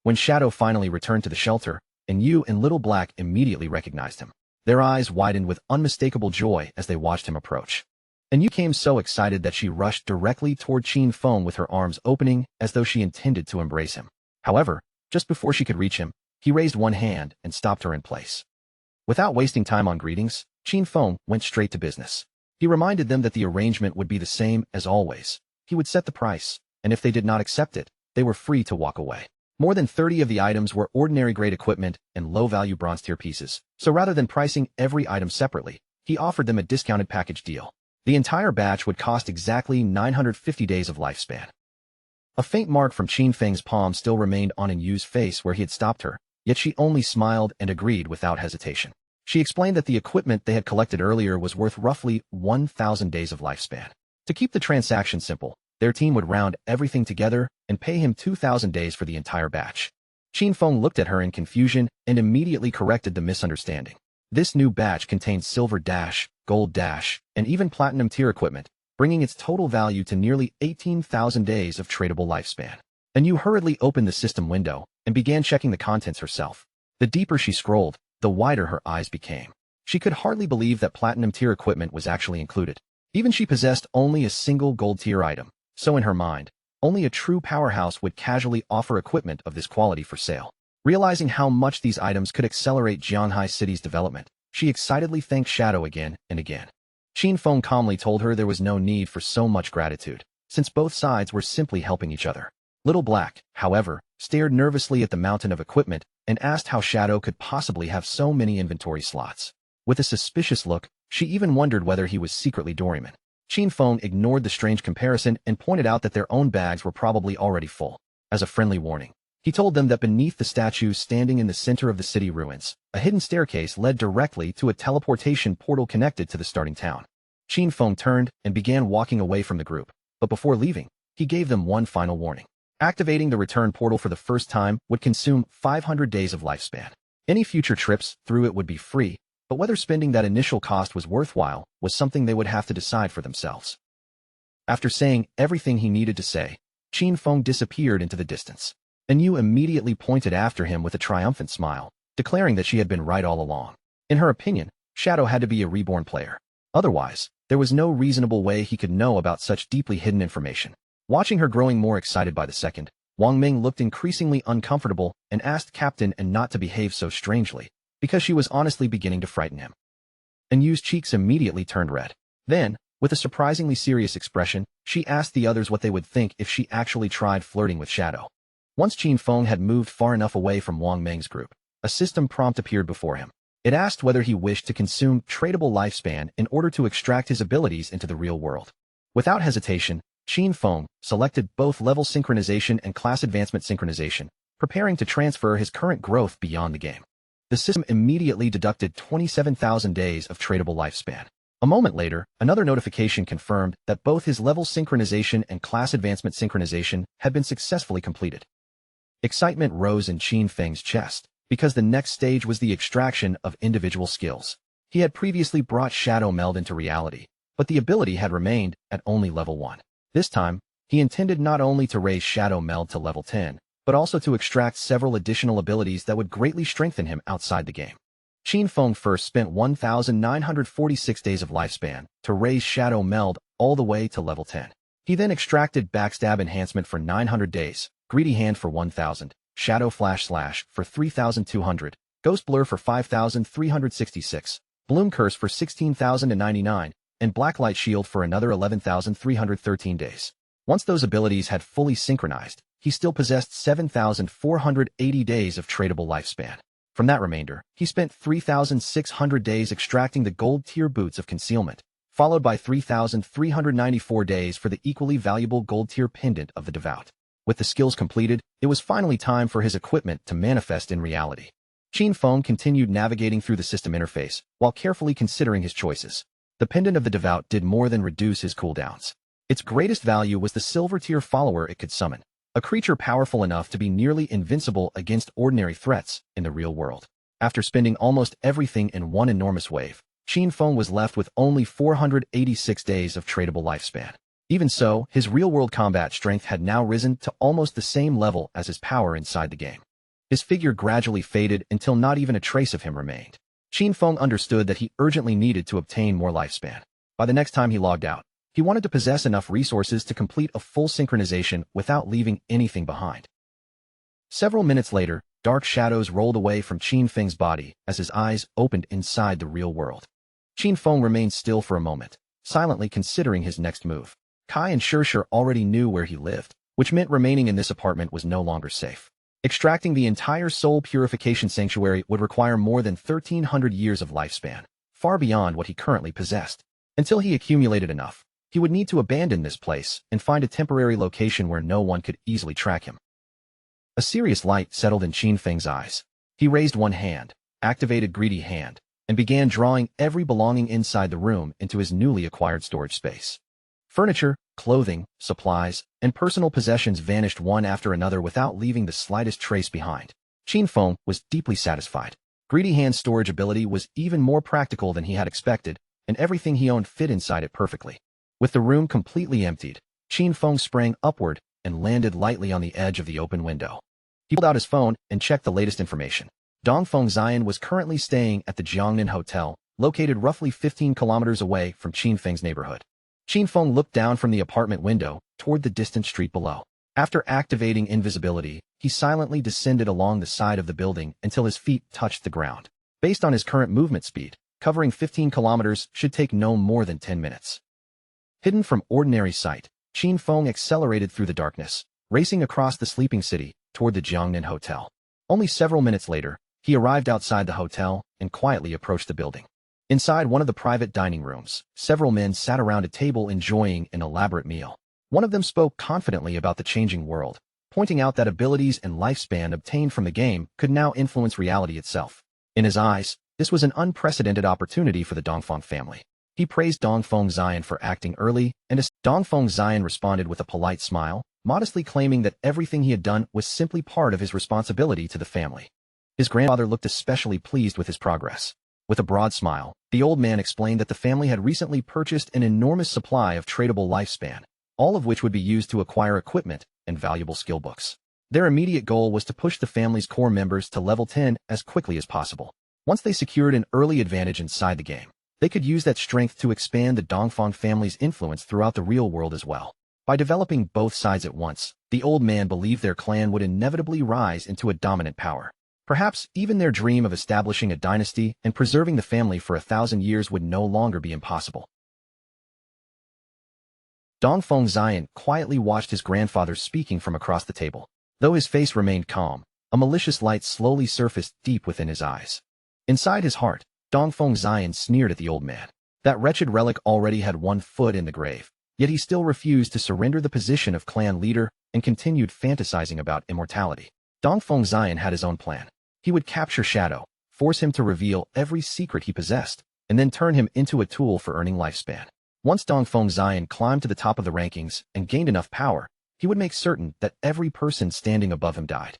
When Shadow finally returned to the shelter, Yu and Little Black immediately recognized him. Their eyes widened with unmistakable joy as they watched him approach. Yu came so excited that she rushed directly toward Qin Feng with her arms opening as though she intended to embrace him. However, just before she could reach him, he raised one hand and stopped her in place. Without wasting time on greetings, Qin Feng went straight to business. He reminded them that the arrangement would be the same as always. He would set the price, and if they did not accept it, they were free to walk away. More than 30 of the items were ordinary-grade equipment and low-value bronze-tier pieces, so rather than pricing every item separately, he offered them a discounted package deal. The entire batch would cost exactly 950 days of lifespan. A faint mark from Qin Feng's palm still remained on Yu's face where he had stopped her, yet she only smiled and agreed without hesitation. She explained that the equipment they had collected earlier was worth roughly 1,000 days of lifespan. To keep the transaction simple, their team would round everything together and pay him 2,000 days for the entire batch. Qin Feng looked at her in confusion and immediately corrected the misunderstanding. This new batch contained silver dash, gold dash, and even platinum tier equipment, bringing its total value to nearly 18,000 days of tradable lifespan. Yu hurriedly opened the system window and began checking the contents herself. The deeper she scrolled, the wider her eyes became. She could hardly believe that platinum tier equipment was actually included. Even she possessed only a single gold tier item, so in her mind, only a true powerhouse would casually offer equipment of this quality for sale. Realizing how much these items could accelerate Jianhai City's development, she excitedly thanked Shadow again and again. Qin Feng calmly told her there was no need for so much gratitude, since both sides were simply helping each other. Little Black, however, stared nervously at the mountain of equipment and asked how Shadow could possibly have so many inventory slots. With a suspicious look, she even wondered whether he was secretly Doryman. Qin Feng ignored the strange comparison and pointed out that their own bags were probably already full. As a friendly warning, he told them that beneath the statues standing in the center of the city ruins, a hidden staircase led directly to a teleportation portal connected to the starting town. Qin Feng turned and began walking away from the group, but before leaving, he gave them one final warning. Activating the return portal for the first time would consume 500 days of lifespan. Any future trips through it would be free, but whether spending that initial cost was worthwhile was something they would have to decide for themselves. After saying everything he needed to say, Qin Feng disappeared into the distance. Yu immediately pointed after him with a triumphant smile, declaring that she had been right all along. In her opinion, Shadow had to be a reborn player. Otherwise, there was no reasonable way he could know about such deeply hidden information. Watching her growing more excited by the second, Wang Ming looked increasingly uncomfortable and asked Captain and not to behave so strangely, because she was honestly beginning to frighten him. Yu's cheeks immediately turned red. Then, with a surprisingly serious expression, she asked the others what they would think if she actually tried flirting with Shadow. Once Qin Feng had moved far enough away from Wang Meng's group, a system prompt appeared before him. It asked whether he wished to consume tradable lifespan in order to extract his abilities into the real world. Without hesitation, Qin Feng selected both level synchronization and class advancement synchronization, preparing to transfer his current growth beyond the game. The system immediately deducted 27,000 days of tradable lifespan. A moment later, another notification confirmed that both his level synchronization and class advancement synchronization had been successfully completed. Excitement rose in Qin Feng's chest, because the next stage was the extraction of individual skills. He had previously brought Shadow Meld into reality, but the ability had remained at only level 1. This time, he intended not only to raise Shadow Meld to level 10, but also to extract several additional abilities that would greatly strengthen him outside the game. Qin Feng first spent 1,946 days of lifespan to raise Shadow Meld all the way to level 10. He then extracted Backstab Enhancement for 900 days, Greedy Hand for 1,000, Shadow Flash Slash for 3,200, Ghost Blur for 5,366, Bloom Curse for 16,099, and Blacklight Shield for another 11,313 days. Once those abilities had fully synchronized, he still possessed 7,480 days of tradable lifespan. From that remainder, he spent 3,600 days extracting the gold tier Boots of Concealment, followed by 3,394 days for the equally valuable gold tier Pendant of the Devout. With the skills completed, it was finally time for his equipment to manifest in reality. Qin Feng continued navigating through the system interface, while carefully considering his choices. The Pendant of the Devout did more than reduce his cooldowns. Its greatest value was the silver tier follower it could summon, a creature powerful enough to be nearly invincible against ordinary threats in the real world. After spending almost everything in one enormous wave, Qin Feng was left with only 486 days of tradable lifespan. Even so, his real-world combat strength had now risen to almost the same level as his power inside the game. His figure gradually faded until not even a trace of him remained. Qin Feng understood that he urgently needed to obtain more lifespan. By the next time he logged out, he wanted to possess enough resources to complete a full synchronization without leaving anything behind. Several minutes later, dark shadows rolled away from Qin Feng's body as his eyes opened inside the real world. Qin Feng remained still for a moment, silently considering his next move. Kai and Shirshir already knew where he lived, which meant remaining in this apartment was no longer safe. Extracting the entire soul purification sanctuary would require more than 1,300 years of lifespan, far beyond what he currently possessed. Until he accumulated enough, he would need to abandon this place and find a temporary location where no one could easily track him. A serious light settled in Qin Feng's eyes. He raised one hand, activated Greedy Hand, and began drawing every belonging inside the room into his newly acquired storage space. Furniture, clothing, supplies, and personal possessions vanished one after another without leaving the slightest trace behind. Qin Feng was deeply satisfied. Greedy Hand's storage ability was even more practical than he had expected, and everything he owned fit inside it perfectly. With the room completely emptied, Qin Feng sprang upward and landed lightly on the edge of the open window. He pulled out his phone and checked the latest information. Dongfeng Xian was currently staying at the Jiangnan Hotel, located roughly 15 kilometers away from Qin Feng's neighborhood. Qin Feng looked down from the apartment window toward the distant street below. After activating invisibility, he silently descended along the side of the building until his feet touched the ground. Based on his current movement speed, covering 15 kilometers should take no more than 10 minutes. Hidden from ordinary sight, Qin Feng accelerated through the darkness, racing across the sleeping city toward the Jiangnan Hotel. Only several minutes later, he arrived outside the hotel and quietly approached the building. Inside one of the private dining rooms, several men sat around a table enjoying an elaborate meal. One of them spoke confidently about the changing world, pointing out that abilities and lifespan obtained from the game could now influence reality itself. In his eyes, this was an unprecedented opportunity for the Dongfeng family. He praised Dongfeng Xian for acting early, and as Dongfeng Xian responded with a polite smile, modestly claiming that everything he had done was simply part of his responsibility to the family. His grandfather looked especially pleased with his progress. With a broad smile, the old man explained that the family had recently purchased an enormous supply of tradable lifespan, all of which would be used to acquire equipment and valuable skill books. Their immediate goal was to push the family's core members to level 10 as quickly as possible. Once they secured an early advantage inside the game, they could use that strength to expand the Dongfeng family's influence throughout the real world as well. By developing both sides at once, the old man believed their clan would inevitably rise into a dominant power. Perhaps even their dream of establishing a dynasty and preserving the family for 1,000 years would no longer be impossible. Dongfeng Xian quietly watched his grandfather speaking from across the table. Though his face remained calm, a malicious light slowly surfaced deep within his eyes. Inside his heart, Dongfeng Xian sneered at the old man. That wretched relic already had one foot in the grave, yet he still refused to surrender the position of clan leader and continued fantasizing about immortality. Dongfeng Xian had his own plan. He would capture Shadow, force him to reveal every secret he possessed, and then turn him into a tool for earning lifespan. Once Dongfeng Xian climbed to the top of the rankings and gained enough power, he would make certain that every person standing above him died.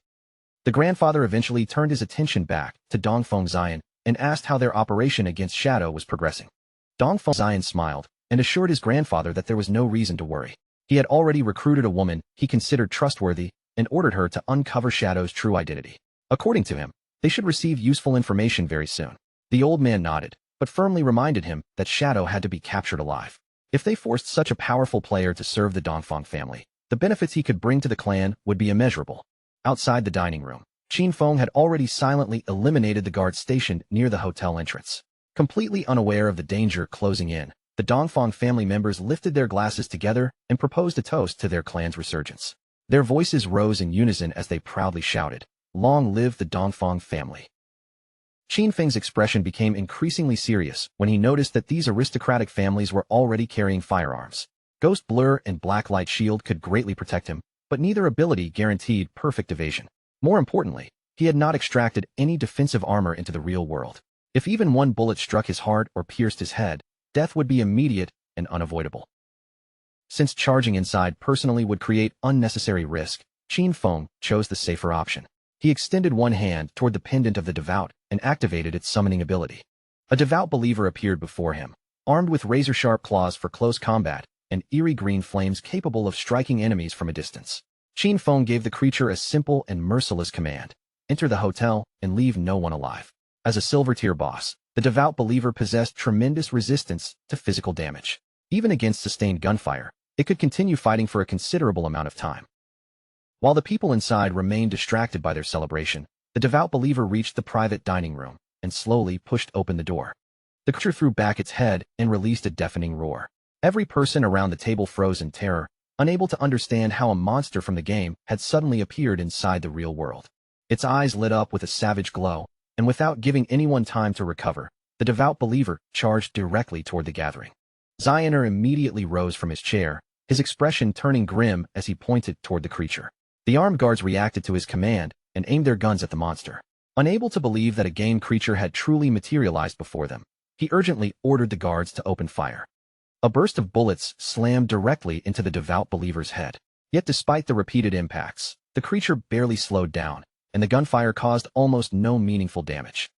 The grandfather eventually turned his attention back to Dongfeng Xian and asked how their operation against Shadow was progressing. Dongfeng Xian smiled and assured his grandfather that there was no reason to worry. He had already recruited a woman he considered trustworthy and ordered her to uncover Shadow's true identity. According to him, they should receive useful information very soon. The old man nodded, but firmly reminded him that Shadow had to be captured alive. If they forced such a powerful player to serve the Dongfeng family, the benefits he could bring to the clan would be immeasurable. Outside the dining room, Qin Feng had already silently eliminated the guards stationed near the hotel entrance. Completely unaware of the danger closing in, the Dongfeng family members lifted their glasses together and proposed a toast to their clan's resurgence. Their voices rose in unison as they proudly shouted, "Long live the Dongfeng family." Qin Feng's expression became increasingly serious when he noticed that these aristocratic families were already carrying firearms. Ghost Blur and Black Light Shield could greatly protect him, but neither ability guaranteed perfect evasion. More importantly, he had not extracted any defensive armor into the real world. If even one bullet struck his heart or pierced his head, death would be immediate and unavoidable. Since charging inside personally would create unnecessary risk, Qin Feng chose the safer option. He extended one hand toward the pendant of the devout and activated its summoning ability. A devout believer appeared before him, armed with razor-sharp claws for close combat and eerie green flames capable of striking enemies from a distance. Qin Feng gave the creature a simple and merciless command: enter the hotel and leave no one alive. As a silver-tier boss, the devout believer possessed tremendous resistance to physical damage. Even against sustained gunfire, it could continue fighting for a considerable amount of time. While the people inside remained distracted by their celebration, the devout believer reached the private dining room and slowly pushed open the door. The creature threw back its head and released a deafening roar. Every person around the table froze in terror, unable to understand how a monster from the game had suddenly appeared inside the real world. Its eyes lit up with a savage glow, and without giving anyone time to recover, the devout believer charged directly toward the gathering. Xioner immediately rose from his chair, his expression turning grim as he pointed toward the creature. The armed guards reacted to his command and aimed their guns at the monster. Unable to believe that a game creature had truly materialized before them, he urgently ordered the guards to open fire. A burst of bullets slammed directly into the devout believer's head. Yet despite the repeated impacts, the creature barely slowed down, and the gunfire caused almost no meaningful damage.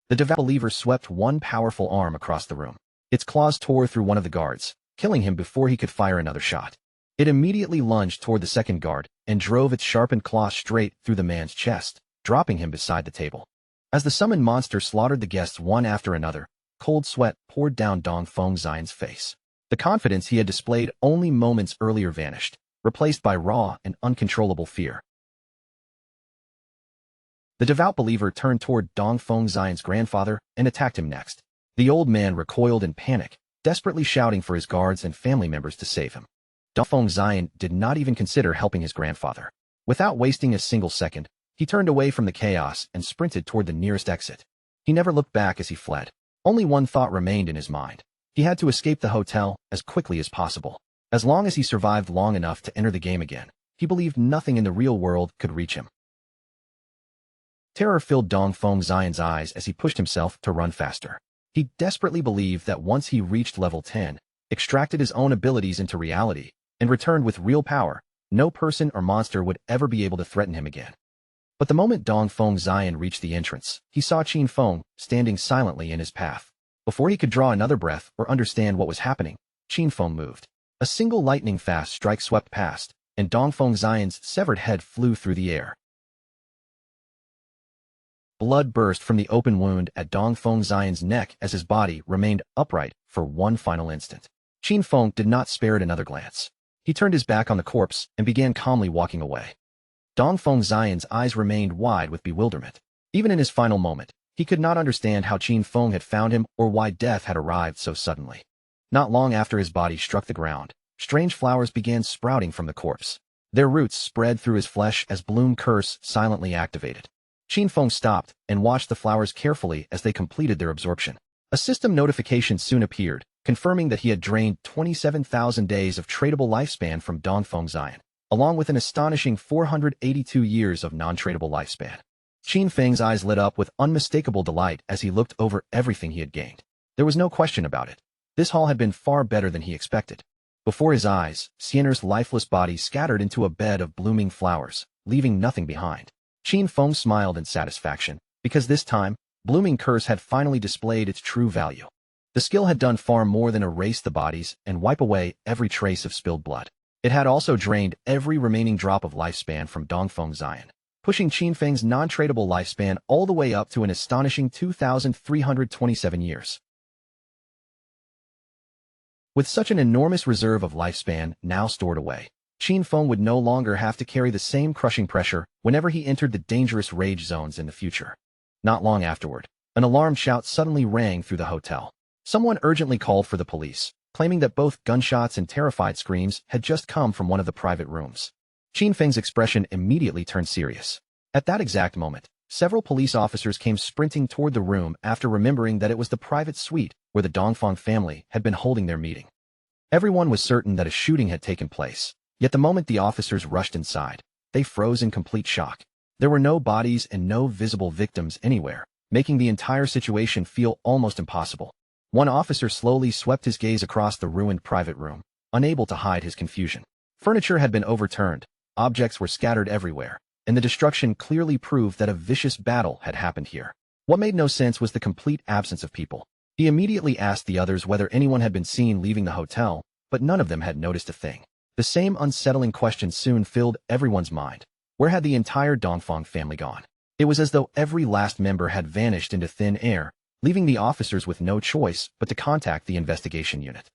The devout believer swept one powerful arm across the room. Its claws tore through one of the guards, killing him before he could fire another shot. It immediately lunged toward the second guard and drove its sharpened claw straight through the man's chest, dropping him beside the table. As the summoned monster slaughtered the guests one after another, cold sweat poured down Dongfeng Xian's face. The confidence he had displayed only moments earlier vanished, replaced by raw and uncontrollable fear. The devout believer turned toward Dongfeng Xian's grandfather and attacked him next. The old man recoiled in panic, desperately shouting for his guards and family members to save him. Dongfeng Xian did not even consider helping his grandfather. Without wasting a single second, he turned away from the chaos and sprinted toward the nearest exit. He never looked back as he fled. Only one thought remained in his mind. He had to escape the hotel as quickly as possible. As long as he survived long enough to enter the game again, he believed nothing in the real world could reach him. Terror filled Dongfeng Xian's eyes as he pushed himself to run faster. He desperately believed that once he reached level 10, extracted his own abilities into reality, and returned with real power, no person or monster would ever be able to threaten him again. But the moment Dongfeng Xian reached the entrance, he saw Qin Feng standing silently in his path. Before he could draw another breath or understand what was happening, Qin Feng moved. A single lightning-fast strike swept past, and Dongfeng Xian's severed head flew through the air. Blood burst from the open wound at Dongfeng Xian's neck as his body remained upright for one final instant. Qin Feng did not spare it another glance. He turned his back on the corpse and began calmly walking away. Dongfeng Xian's eyes remained wide with bewilderment. Even in his final moment, he could not understand how Qin Feng had found him or why death had arrived so suddenly. Not long after his body struck the ground, strange flowers began sprouting from the corpse. Their roots spread through his flesh as Bloom Curse silently activated. Qin Feng stopped and watched the flowers carefully as they completed their absorption. A system notification soon appeared, confirming that he had drained 27,000 days of tradable lifespan from Dongfeng Zion, along with an astonishing 482 years of non-tradable lifespan. Qin Feng's eyes lit up with unmistakable delight as he looked over everything he had gained. There was no question about it. This haul had been far better than he expected. Before his eyes, Xiener's lifeless body scattered into a bed of blooming flowers, leaving nothing behind. Qin Feng smiled in satisfaction, because this time, Blooming Curse had finally displayed its true value. The skill had done far more than erase the bodies and wipe away every trace of spilled blood. It had also drained every remaining drop of lifespan from Dongfeng Zion, pushing Qin Feng's non-tradable lifespan all the way up to an astonishing 2,327 years. With such an enormous reserve of lifespan now stored away, Qin Feng would no longer have to carry the same crushing pressure whenever he entered the dangerous rage zones in the future. Not long afterward, an alarm shout suddenly rang through the hotel. Someone urgently called for the police, claiming that both gunshots and terrified screams had just come from one of the private rooms. Qin Feng's expression immediately turned serious. At that exact moment, several police officers came sprinting toward the room after remembering that it was the private suite where the Dongfeng family had been holding their meeting. Everyone was certain that a shooting had taken place, yet the moment the officers rushed inside, they froze in complete shock. There were no bodies and no visible victims anywhere, making the entire situation feel almost impossible. One officer slowly swept his gaze across the ruined private room, unable to hide his confusion. Furniture had been overturned, objects were scattered everywhere, and the destruction clearly proved that a vicious battle had happened here. What made no sense was the complete absence of people. He immediately asked the others whether anyone had been seen leaving the hotel, but none of them had noticed a thing. The same unsettling question soon filled everyone's mind. Where had the entire Dongfeng family gone? It was as though every last member had vanished into thin air, leaving the officers with no choice but to contact the investigation unit.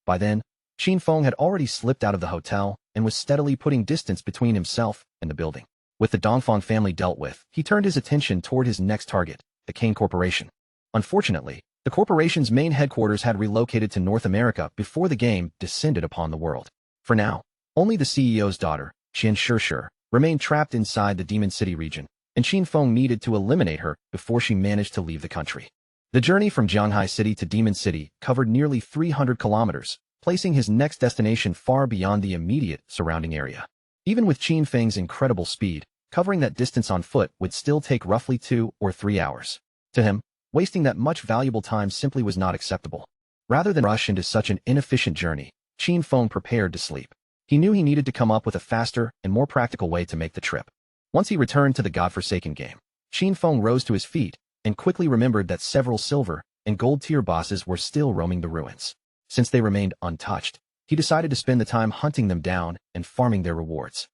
By then, Qin Feng had already slipped out of the hotel and was steadily putting distance between himself and the building. With the Dongfeng family dealt with, he turned his attention toward his next target, the Kane Corporation. Unfortunately, the corporation's main headquarters had relocated to North America before the game descended upon the world. For now, only the CEO's daughter, Qian Shishir, remained trapped inside the Demon City region, and Qin Feng needed to eliminate her before she managed to leave the country. The journey from Jianghai City to Demon City covered nearly 300 kilometers, placing his next destination far beyond the immediate surrounding area. Even with Qin Feng's incredible speed, covering that distance on foot would still take roughly 2 or 3 hours. To him, wasting that much valuable time simply was not acceptable. Rather than rush into such an inefficient journey, Qin Feng prepared to sleep. He knew he needed to come up with a faster and more practical way to make the trip. Once he returned to the godforsaken game, Qin Feng rose to his feet and quickly remembered that several silver and gold tier bosses were still roaming the ruins. Since they remained untouched, he decided to spend the time hunting them down and farming their rewards.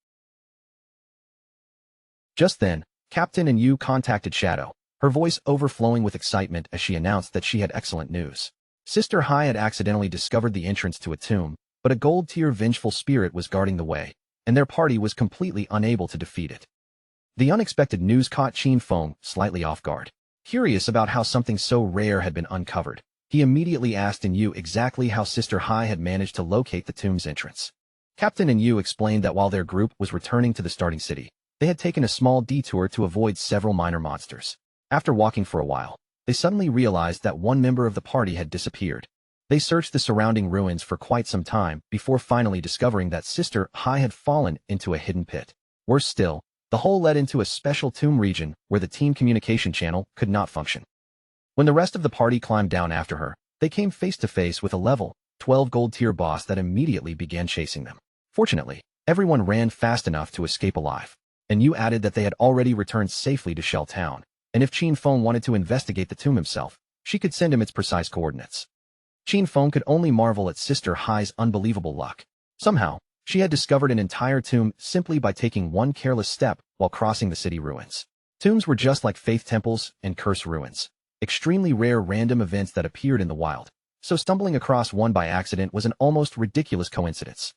Just then, Captain and Yu contacted Shadow, her voice overflowing with excitement as she announced that she had excellent news. Sister Hai had accidentally discovered the entrance to a tomb, but a gold-tier vengeful spirit was guarding the way, and their party was completely unable to defeat it. The unexpected news caught Qin Feng slightly off guard. Curious about how something so rare had been uncovered, he immediately asked Yu exactly how Sister Hai had managed to locate the tomb's entrance. Captain Yu explained that while their group was returning to the starting city, they had taken a small detour to avoid several minor monsters. After walking for a while, they suddenly realized that one member of the party had disappeared. They searched the surrounding ruins for quite some time before finally discovering that Sister Hai had fallen into a hidden pit. Worse still, the hole led into a special tomb region where the team communication channel could not function. When the rest of the party climbed down after her, they came face to face with a level 12 gold tier boss that immediately began chasing them. Fortunately, everyone ran fast enough to escape alive, and Yu added that they had already returned safely to Shell Town, and if Qin Feng wanted to investigate the tomb himself, she could send him its precise coordinates. Qin Feng could only marvel at Sister Hai's unbelievable luck. Somehow, she had discovered an entire tomb simply by taking one careless step while crossing the city ruins. Tombs were just like faith temples and curse ruins, extremely rare random events that appeared in the wild, so stumbling across one by accident was an almost ridiculous coincidence.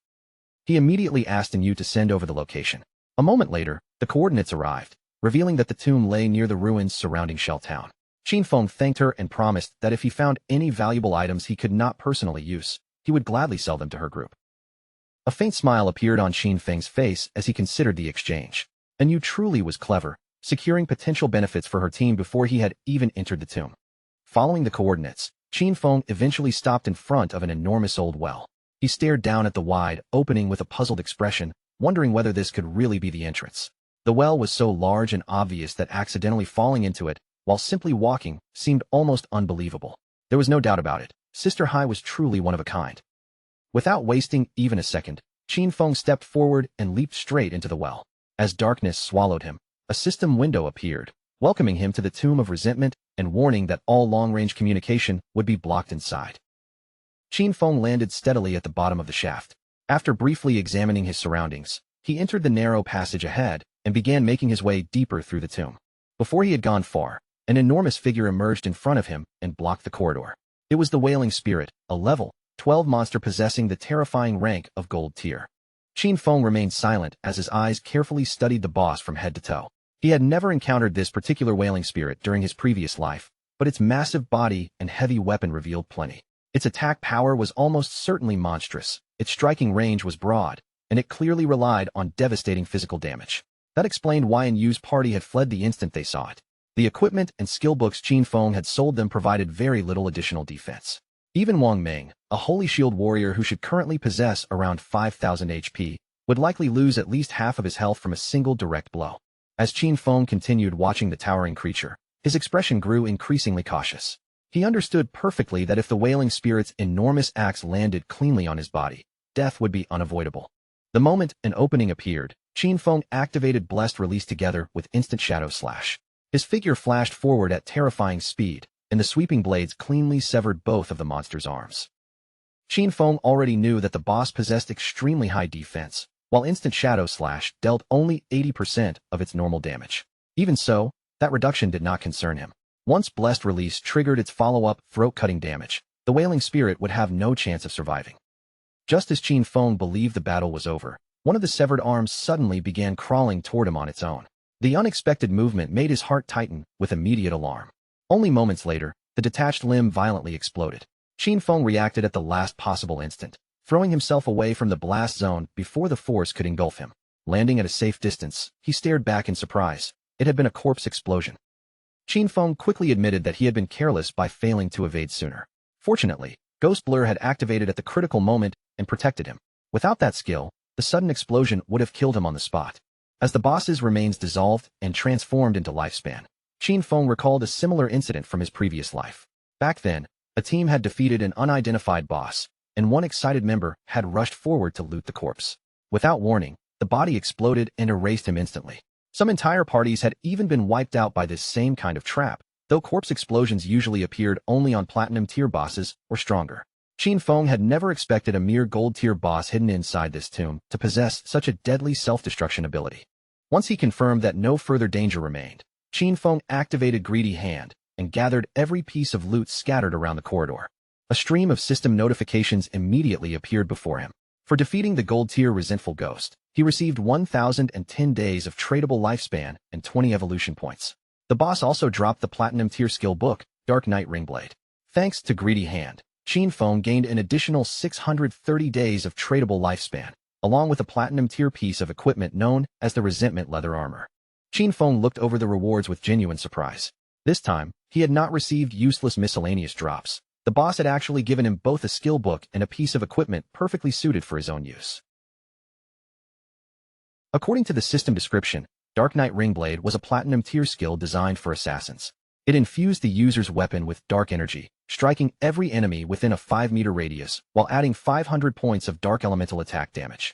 He immediately asked Yu to send over the location. A moment later, the coordinates arrived, revealing that the tomb lay near the ruins surrounding Shell Town. Qin Feng thanked her and promised that if he found any valuable items he could not personally use, he would gladly sell them to her group. A faint smile appeared on Qin Feng's face as he considered the exchange. And Yu truly was clever, securing potential benefits for her team before he had even entered the tomb. Following the coordinates, Qin Feng eventually stopped in front of an enormous old well. He stared down at the wide opening with a puzzled expression, wondering whether this could really be the entrance. The well was so large and obvious that accidentally falling into it, while simply walking, seemed almost unbelievable. There was no doubt about it. Sister Hai was truly one of a kind. Without wasting even a second, Qin Feng stepped forward and leaped straight into the well. As darkness swallowed him, a system window appeared, welcoming him to the Tomb of Resentment and warning that all long-range communication would be blocked inside. Qin Feng landed steadily at the bottom of the shaft. After briefly examining his surroundings, he entered the narrow passage ahead and began making his way deeper through the tomb. Before he had gone far, an enormous figure emerged in front of him and blocked the corridor. It was the Wailing Spirit, a level 12 monster possessing the terrifying rank of Gold Tier. Qin Feng remained silent as his eyes carefully studied the boss from head to toe. He had never encountered this particular Wailing Spirit during his previous life, but its massive body and heavy weapon revealed plenty. Its attack power was almost certainly monstrous, its striking range was broad, and it clearly relied on devastating physical damage. That explained why Yu's party had fled the instant they saw it. The equipment and skill books Qin Feng had sold them provided very little additional defense. Even Wang Meng, a Holy Shield warrior who should currently possess around 5,000 HP, would likely lose at least half of his health from a single direct blow. As Qin Feng continued watching the towering creature, his expression grew increasingly cautious. He understood perfectly that if the Wailing Spirit's enormous axe landed cleanly on his body, death would be unavoidable. The moment an opening appeared, Qin Feng activated Blessed Release together with instant Shadow Slash. His figure flashed forward at terrifying speed, and the sweeping blades cleanly severed both of the monster's arms. Qin Feng already knew that the boss possessed extremely high defense, while instant Shadow Slash dealt only 80% of its normal damage. Even so, that reduction did not concern him. Once Blessed Release triggered its follow-up throat-cutting damage, the Wailing Spirit would have no chance of surviving. Just as Qin Feng believed the battle was over, one of the severed arms suddenly began crawling toward him on its own. The unexpected movement made his heart tighten with immediate alarm. Only moments later, the detached limb violently exploded. Qin Feng reacted at the last possible instant, throwing himself away from the blast zone before the force could engulf him. Landing at a safe distance, he stared back in surprise. It had been a corpse explosion. Qin Feng quickly admitted that he had been careless by failing to evade sooner. Fortunately, Ghost Blur had activated at the critical moment and protected him. Without that skill, the sudden explosion would have killed him on the spot. As the boss's remains dissolved and transformed into lifespan, Qin Feng recalled a similar incident from his previous life. Back then, a team had defeated an unidentified boss, and one excited member had rushed forward to loot the corpse. Without warning, the body exploded and erased him instantly. Some entire parties had even been wiped out by this same kind of trap, though corpse explosions usually appeared only on platinum tier bosses or stronger. Qin Feng had never expected a mere gold tier boss hidden inside this tomb to possess such a deadly self-destruction ability. Once he confirmed that no further danger remained, Qin Feng activated Greedy Hand and gathered every piece of loot scattered around the corridor. A stream of system notifications immediately appeared before him. For defeating the gold tier Resentful Ghost, he received 1,010 days of tradable lifespan and 20 evolution points. The boss also dropped the platinum tier skill book, Dark Knight Ringblade. Thanks to Greedy Hand, Qin Feng gained an additional 630 days of tradable lifespan, along with a platinum tier piece of equipment known as the Resentment Leather Armor. Qin Feng looked over the rewards with genuine surprise. This time, he had not received useless miscellaneous drops. The boss had actually given him both a skill book and a piece of equipment perfectly suited for his own use. According to the system description, Dark Knight Ringblade was a platinum tier skill designed for assassins. It infused the user's weapon with dark energy, striking every enemy within a 5-meter radius, while adding 500 points of dark elemental attack damage.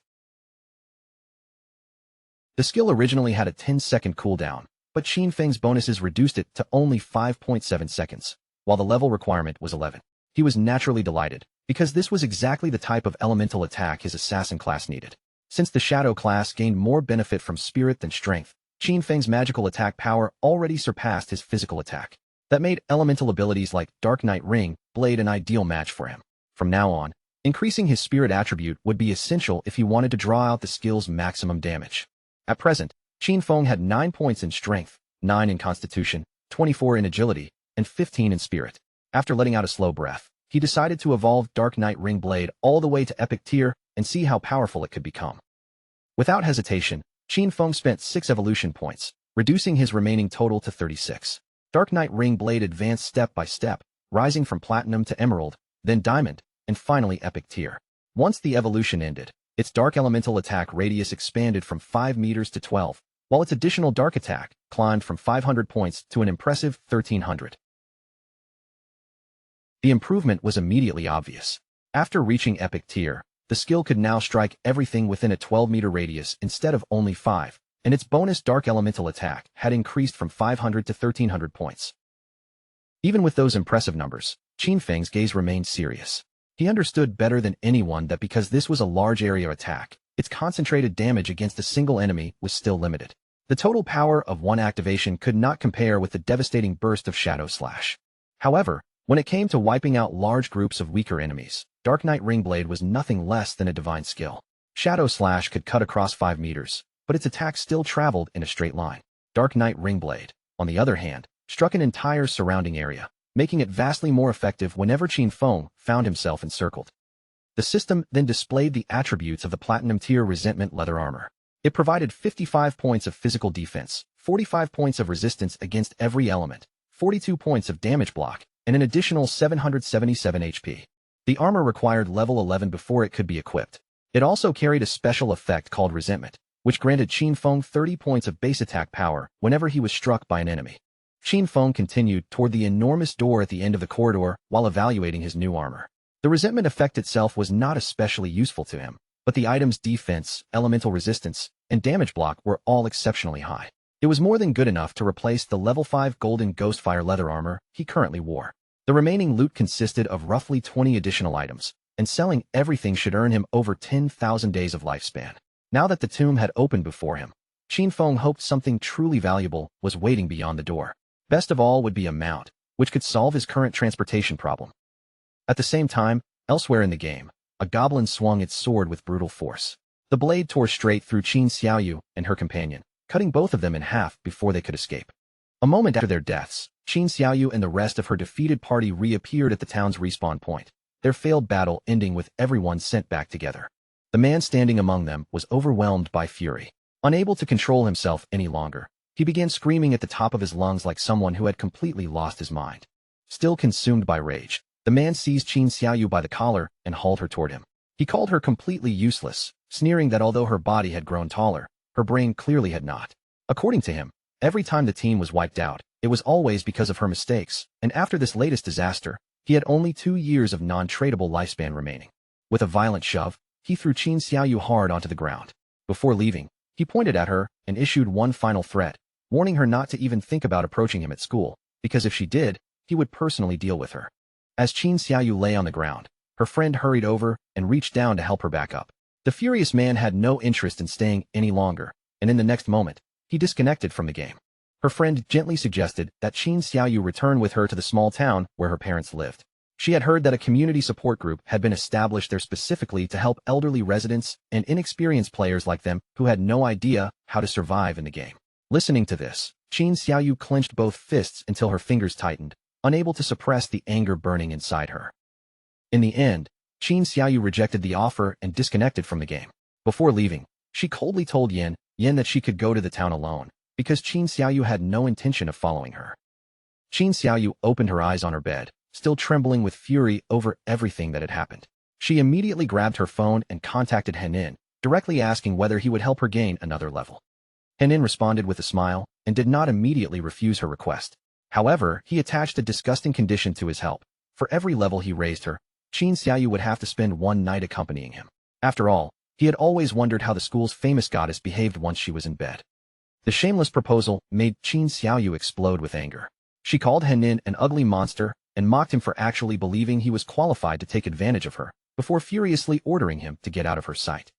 The skill originally had a 10-second cooldown, but Qin Feng's bonuses reduced it to only 5.7 seconds, while the level requirement was 11. He was naturally delighted, because this was exactly the type of elemental attack his assassin class needed. Since the Shadow class gained more benefit from spirit than strength, Qin Feng's magical attack power already surpassed his physical attack. That made elemental abilities like Dark Knight Ring Blade an ideal match for him. From now on, increasing his spirit attribute would be essential if he wanted to draw out the skill's maximum damage. At present, Qin Feng had 9 points in strength, 9 in constitution, 24 in agility, and 15 in spirit. After letting out a slow breath, he decided to evolve Dark Knight Ring Blade all the way to epic tier and see how powerful it could become. Without hesitation, Qin Feng spent 6 evolution points, reducing his remaining total to 36. Dark Knight Ring Blade advanced step by step, rising from Platinum to Emerald, then Diamond, and finally Epic Tier. Once the evolution ended, its Dark Elemental attack radius expanded from 5 meters to 12, while its additional Dark attack climbed from 500 points to an impressive 1,300. The improvement was immediately obvious. After reaching Epic Tier, the skill could now strike everything within a 12-meter radius instead of only 5, and its bonus Dark Elemental attack had increased from 500 to 1,300 points. Even with those impressive numbers, Qin Feng's gaze remained serious. He understood better than anyone that because this was a large area attack, its concentrated damage against a single enemy was still limited. The total power of one activation could not compare with the devastating burst of Shadow Slash. However, when it came to wiping out large groups of weaker enemies, Dark Knight Ringblade was nothing less than a divine skill. Shadow Slash could cut across 5 meters, but its attack still traveled in a straight line. Dark Knight Ringblade, on the other hand, struck an entire surrounding area, making it vastly more effective whenever Qin Feng found himself encircled. The system then displayed the attributes of the Platinum Tier Resentment Leather Armor. It provided 55 points of physical defense, 45 points of resistance against every element, 42 points of damage block, and an additional 777 HP. The armor required level 11 before it could be equipped. It also carried a special effect called Resentment, which granted Qin Feng 30 points of base attack power whenever he was struck by an enemy. Qin Feng continued toward the enormous door at the end of the corridor while evaluating his new armor. The resentment effect itself was not especially useful to him, but the item's defense, elemental resistance, and damage block were all exceptionally high. It was more than good enough to replace the level 5 golden Ghostfire leather armor he currently wore. The remaining loot consisted of roughly 20 additional items, and selling everything should earn him over 10,000 days of lifespan. Now that the tomb had opened before him, Qin Feng hoped something truly valuable was waiting beyond the door. Best of all would be a mount, which could solve his current transportation problem. At the same time, elsewhere in the game, a goblin swung its sword with brutal force. The blade tore straight through Qin Xiaoyu and her companion, cutting both of them in half before they could escape. A moment after their deaths, Qin Xiaoyu and the rest of her defeated party reappeared at the town's respawn point, their failed battle ending with everyone sent back together. The man standing among them was overwhelmed by fury. Unable to control himself any longer, he began screaming at the top of his lungs like someone who had completely lost his mind. Still consumed by rage, the man seized Qin Xiaoyu by the collar and hauled her toward him. He called her completely useless, sneering that although her body had grown taller, her brain clearly had not. According to him, every time the team was wiped out, it was always because of her mistakes, and after this latest disaster, he had only 2 years of non-tradable lifespan remaining. With a violent shove, he threw Qin Xiaoyu hard onto the ground. Before leaving, he pointed at her and issued one final threat, warning her not to even think about approaching him at school, because if she did, he would personally deal with her. As Qin Xiaoyu lay on the ground, her friend hurried over and reached down to help her back up. The furious man had no interest in staying any longer, and in the next moment, he disconnected from the game. Her friend gently suggested that Qin Xiaoyu return with her to the small town where her parents lived. She had heard that a community support group had been established there specifically to help elderly residents and inexperienced players like them who had no idea how to survive in the game. Listening to this, Qin Xiaoyu clenched both fists until her fingers tightened, unable to suppress the anger burning inside her. In the end, Qin Xiaoyu rejected the offer and disconnected from the game. Before leaving, she coldly told Yen that she could go to the town alone, because Qin Xiaoyu had no intention of following her. Qin Xiaoyu opened her eyes on her bed, still trembling with fury over everything that had happened. She immediately grabbed her phone and contacted Henin, directly asking whether he would help her gain another level. Henin responded with a smile and did not immediately refuse her request. However, he attached a disgusting condition to his help. For every level he raised her, Qin Xiaoyu would have to spend one night accompanying him. After all, he had always wondered how the school's famous goddess behaved once she was in bed. The shameless proposal made Qin Xiaoyu explode with anger. She called Henin an ugly monster and mocked him for actually believing he was qualified to take advantage of her, before furiously ordering him to get out of her sight.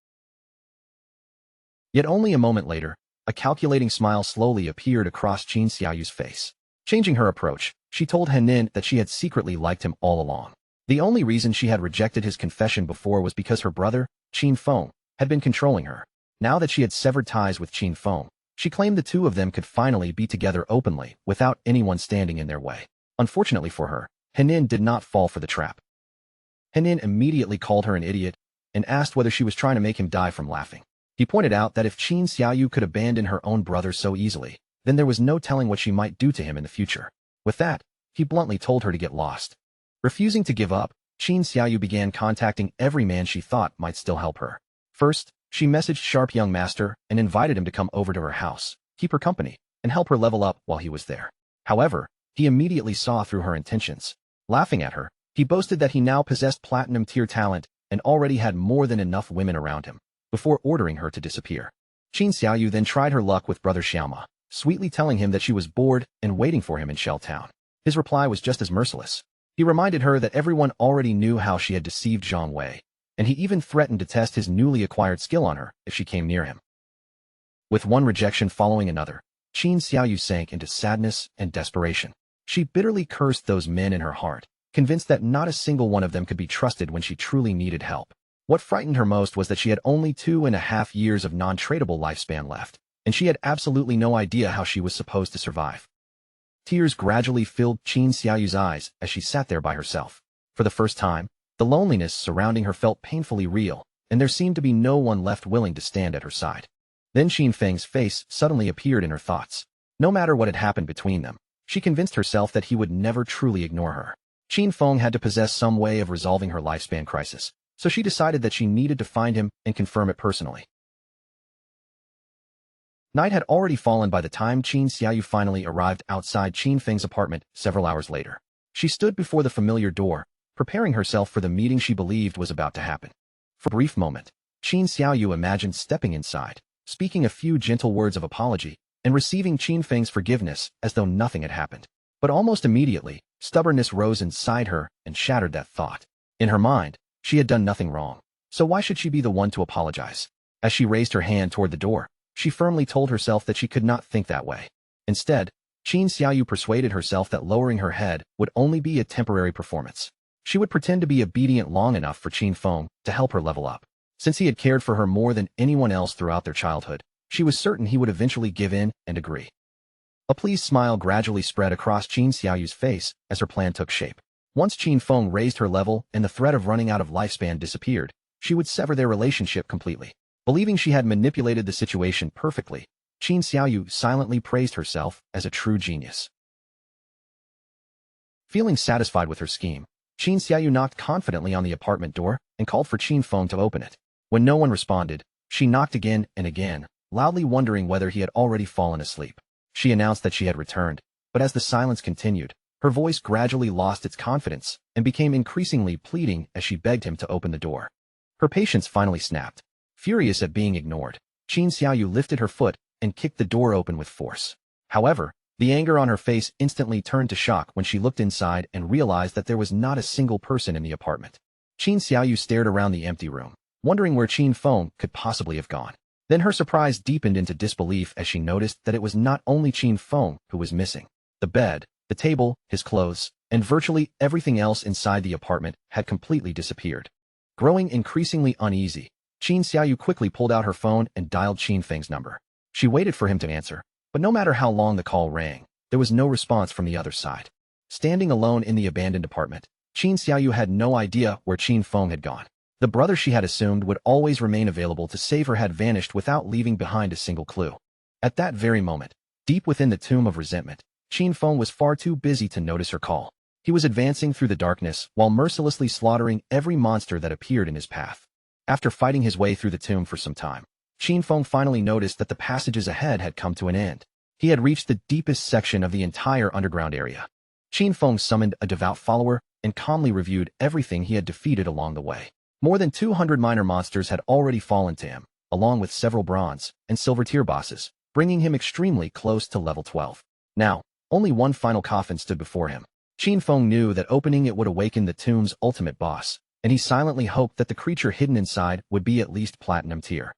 Yet only a moment later, a calculating smile slowly appeared across Qin Xiaoyu's face. Changing her approach, she told Henin that she had secretly liked him all along. The only reason she had rejected his confession before was because her brother, Qin Feng, had been controlling her. Now that she had severed ties with Qin Feng, she claimed the two of them could finally be together openly without anyone standing in their way. Unfortunately for her, Henin did not fall for the trap. Henin immediately called her an idiot, and asked whether she was trying to make him die from laughing. He pointed out that if Qin Xiaoyu could abandon her own brother so easily, then there was no telling what she might do to him in the future. With that, he bluntly told her to get lost. Refusing to give up, Qin Xiaoyu began contacting every man she thought might still help her. First, she messaged Sharp Young Master and invited him to come over to her house, keep her company, and help her level up while he was there. However, he immediately saw through her intentions. Laughing at her, he boasted that he now possessed platinum-tier talent and already had more than enough women around him, before ordering her to disappear. Qin Xiaoyu then tried her luck with brother Xiaoma, sweetly telling him that she was bored and waiting for him in Shell Town. His reply was just as merciless. He reminded her that everyone already knew how she had deceived Zhang Wei, and he even threatened to test his newly acquired skill on her if she came near him. With one rejection following another, Qin Xiaoyu sank into sadness and desperation. She bitterly cursed those men in her heart, convinced that not a single one of them could be trusted when she truly needed help. What frightened her most was that she had only 2.5 years of non-tradable lifespan left, and she had absolutely no idea how she was supposed to survive. Tears gradually filled Qin Xiaoyu's eyes as she sat there by herself. For the first time, the loneliness surrounding her felt painfully real, and there seemed to be no one left willing to stand at her side. Then Qin Feng's face suddenly appeared in her thoughts. No matter what had happened between them, she convinced herself that he would never truly ignore her. Qin Feng had to possess some way of resolving her lifespan crisis, so she decided that she needed to find him and confirm it personally. Night had already fallen by the time Qin Xiaoyu finally arrived outside Qin Feng's apartment several hours later. She stood before the familiar door, preparing herself for the meeting she believed was about to happen. For a brief moment, Qin Xiaoyu imagined stepping inside, speaking a few gentle words of apology, and receiving Qin Feng's forgiveness as though nothing had happened. But almost immediately, stubbornness rose inside her and shattered that thought. In her mind, she had done nothing wrong, so why should she be the one to apologize? As she raised her hand toward the door, she firmly told herself that she could not think that way. Instead, Qin Xiaoyu persuaded herself that lowering her head would only be a temporary performance. She would pretend to be obedient long enough for Qin Feng to help her level up. Since he had cared for her more than anyone else throughout their childhood, she was certain he would eventually give in and agree. A pleased smile gradually spread across Qin Xiaoyu's face as her plan took shape. Once Qin Feng raised her level and the threat of running out of lifespan disappeared, she would sever their relationship completely. Believing she had manipulated the situation perfectly, Qin Xiaoyu silently praised herself as a true genius. Feeling satisfied with her scheme, Qin Xiaoyu knocked confidently on the apartment door and called for Qin Feng to open it. When no one responded, she knocked again and again, loudly wondering whether he had already fallen asleep. She announced that she had returned, but as the silence continued, her voice gradually lost its confidence and became increasingly pleading as she begged him to open the door. Her patience finally snapped. Furious at being ignored, Qin Xiaoyu lifted her foot and kicked the door open with force. However, the anger on her face instantly turned to shock when she looked inside and realized that there was not a single person in the apartment. Qin Xiaoyu stared around the empty room, wondering where Qin Feng could possibly have gone. Then her surprise deepened into disbelief as she noticed that it was not only Qin Feng who was missing. The bed, the table, his clothes, and virtually everything else inside the apartment had completely disappeared. Growing increasingly uneasy, Qin Xiaoyu quickly pulled out her phone and dialed Qin Feng's number. She waited for him to answer, but no matter how long the call rang, there was no response from the other side. Standing alone in the abandoned apartment, Qin Xiaoyu had no idea where Qin Feng had gone. The brother she had assumed would always remain available to save her had vanished without leaving behind a single clue. At that very moment, deep within the tomb of resentment, Qin Feng was far too busy to notice her call. He was advancing through the darkness while mercilessly slaughtering every monster that appeared in his path. After fighting his way through the tomb for some time, Qin Feng finally noticed that the passages ahead had come to an end. He had reached the deepest section of the entire underground area. Qin Feng summoned a devout follower and calmly reviewed everything he had defeated along the way. More than 200 minor monsters had already fallen to him, along with several bronze and silver tier bosses, bringing him extremely close to level 12. Now, only one final coffin stood before him. Qin Feng knew that opening it would awaken the tomb's ultimate boss, and he silently hoped that the creature hidden inside would be at least platinum tier.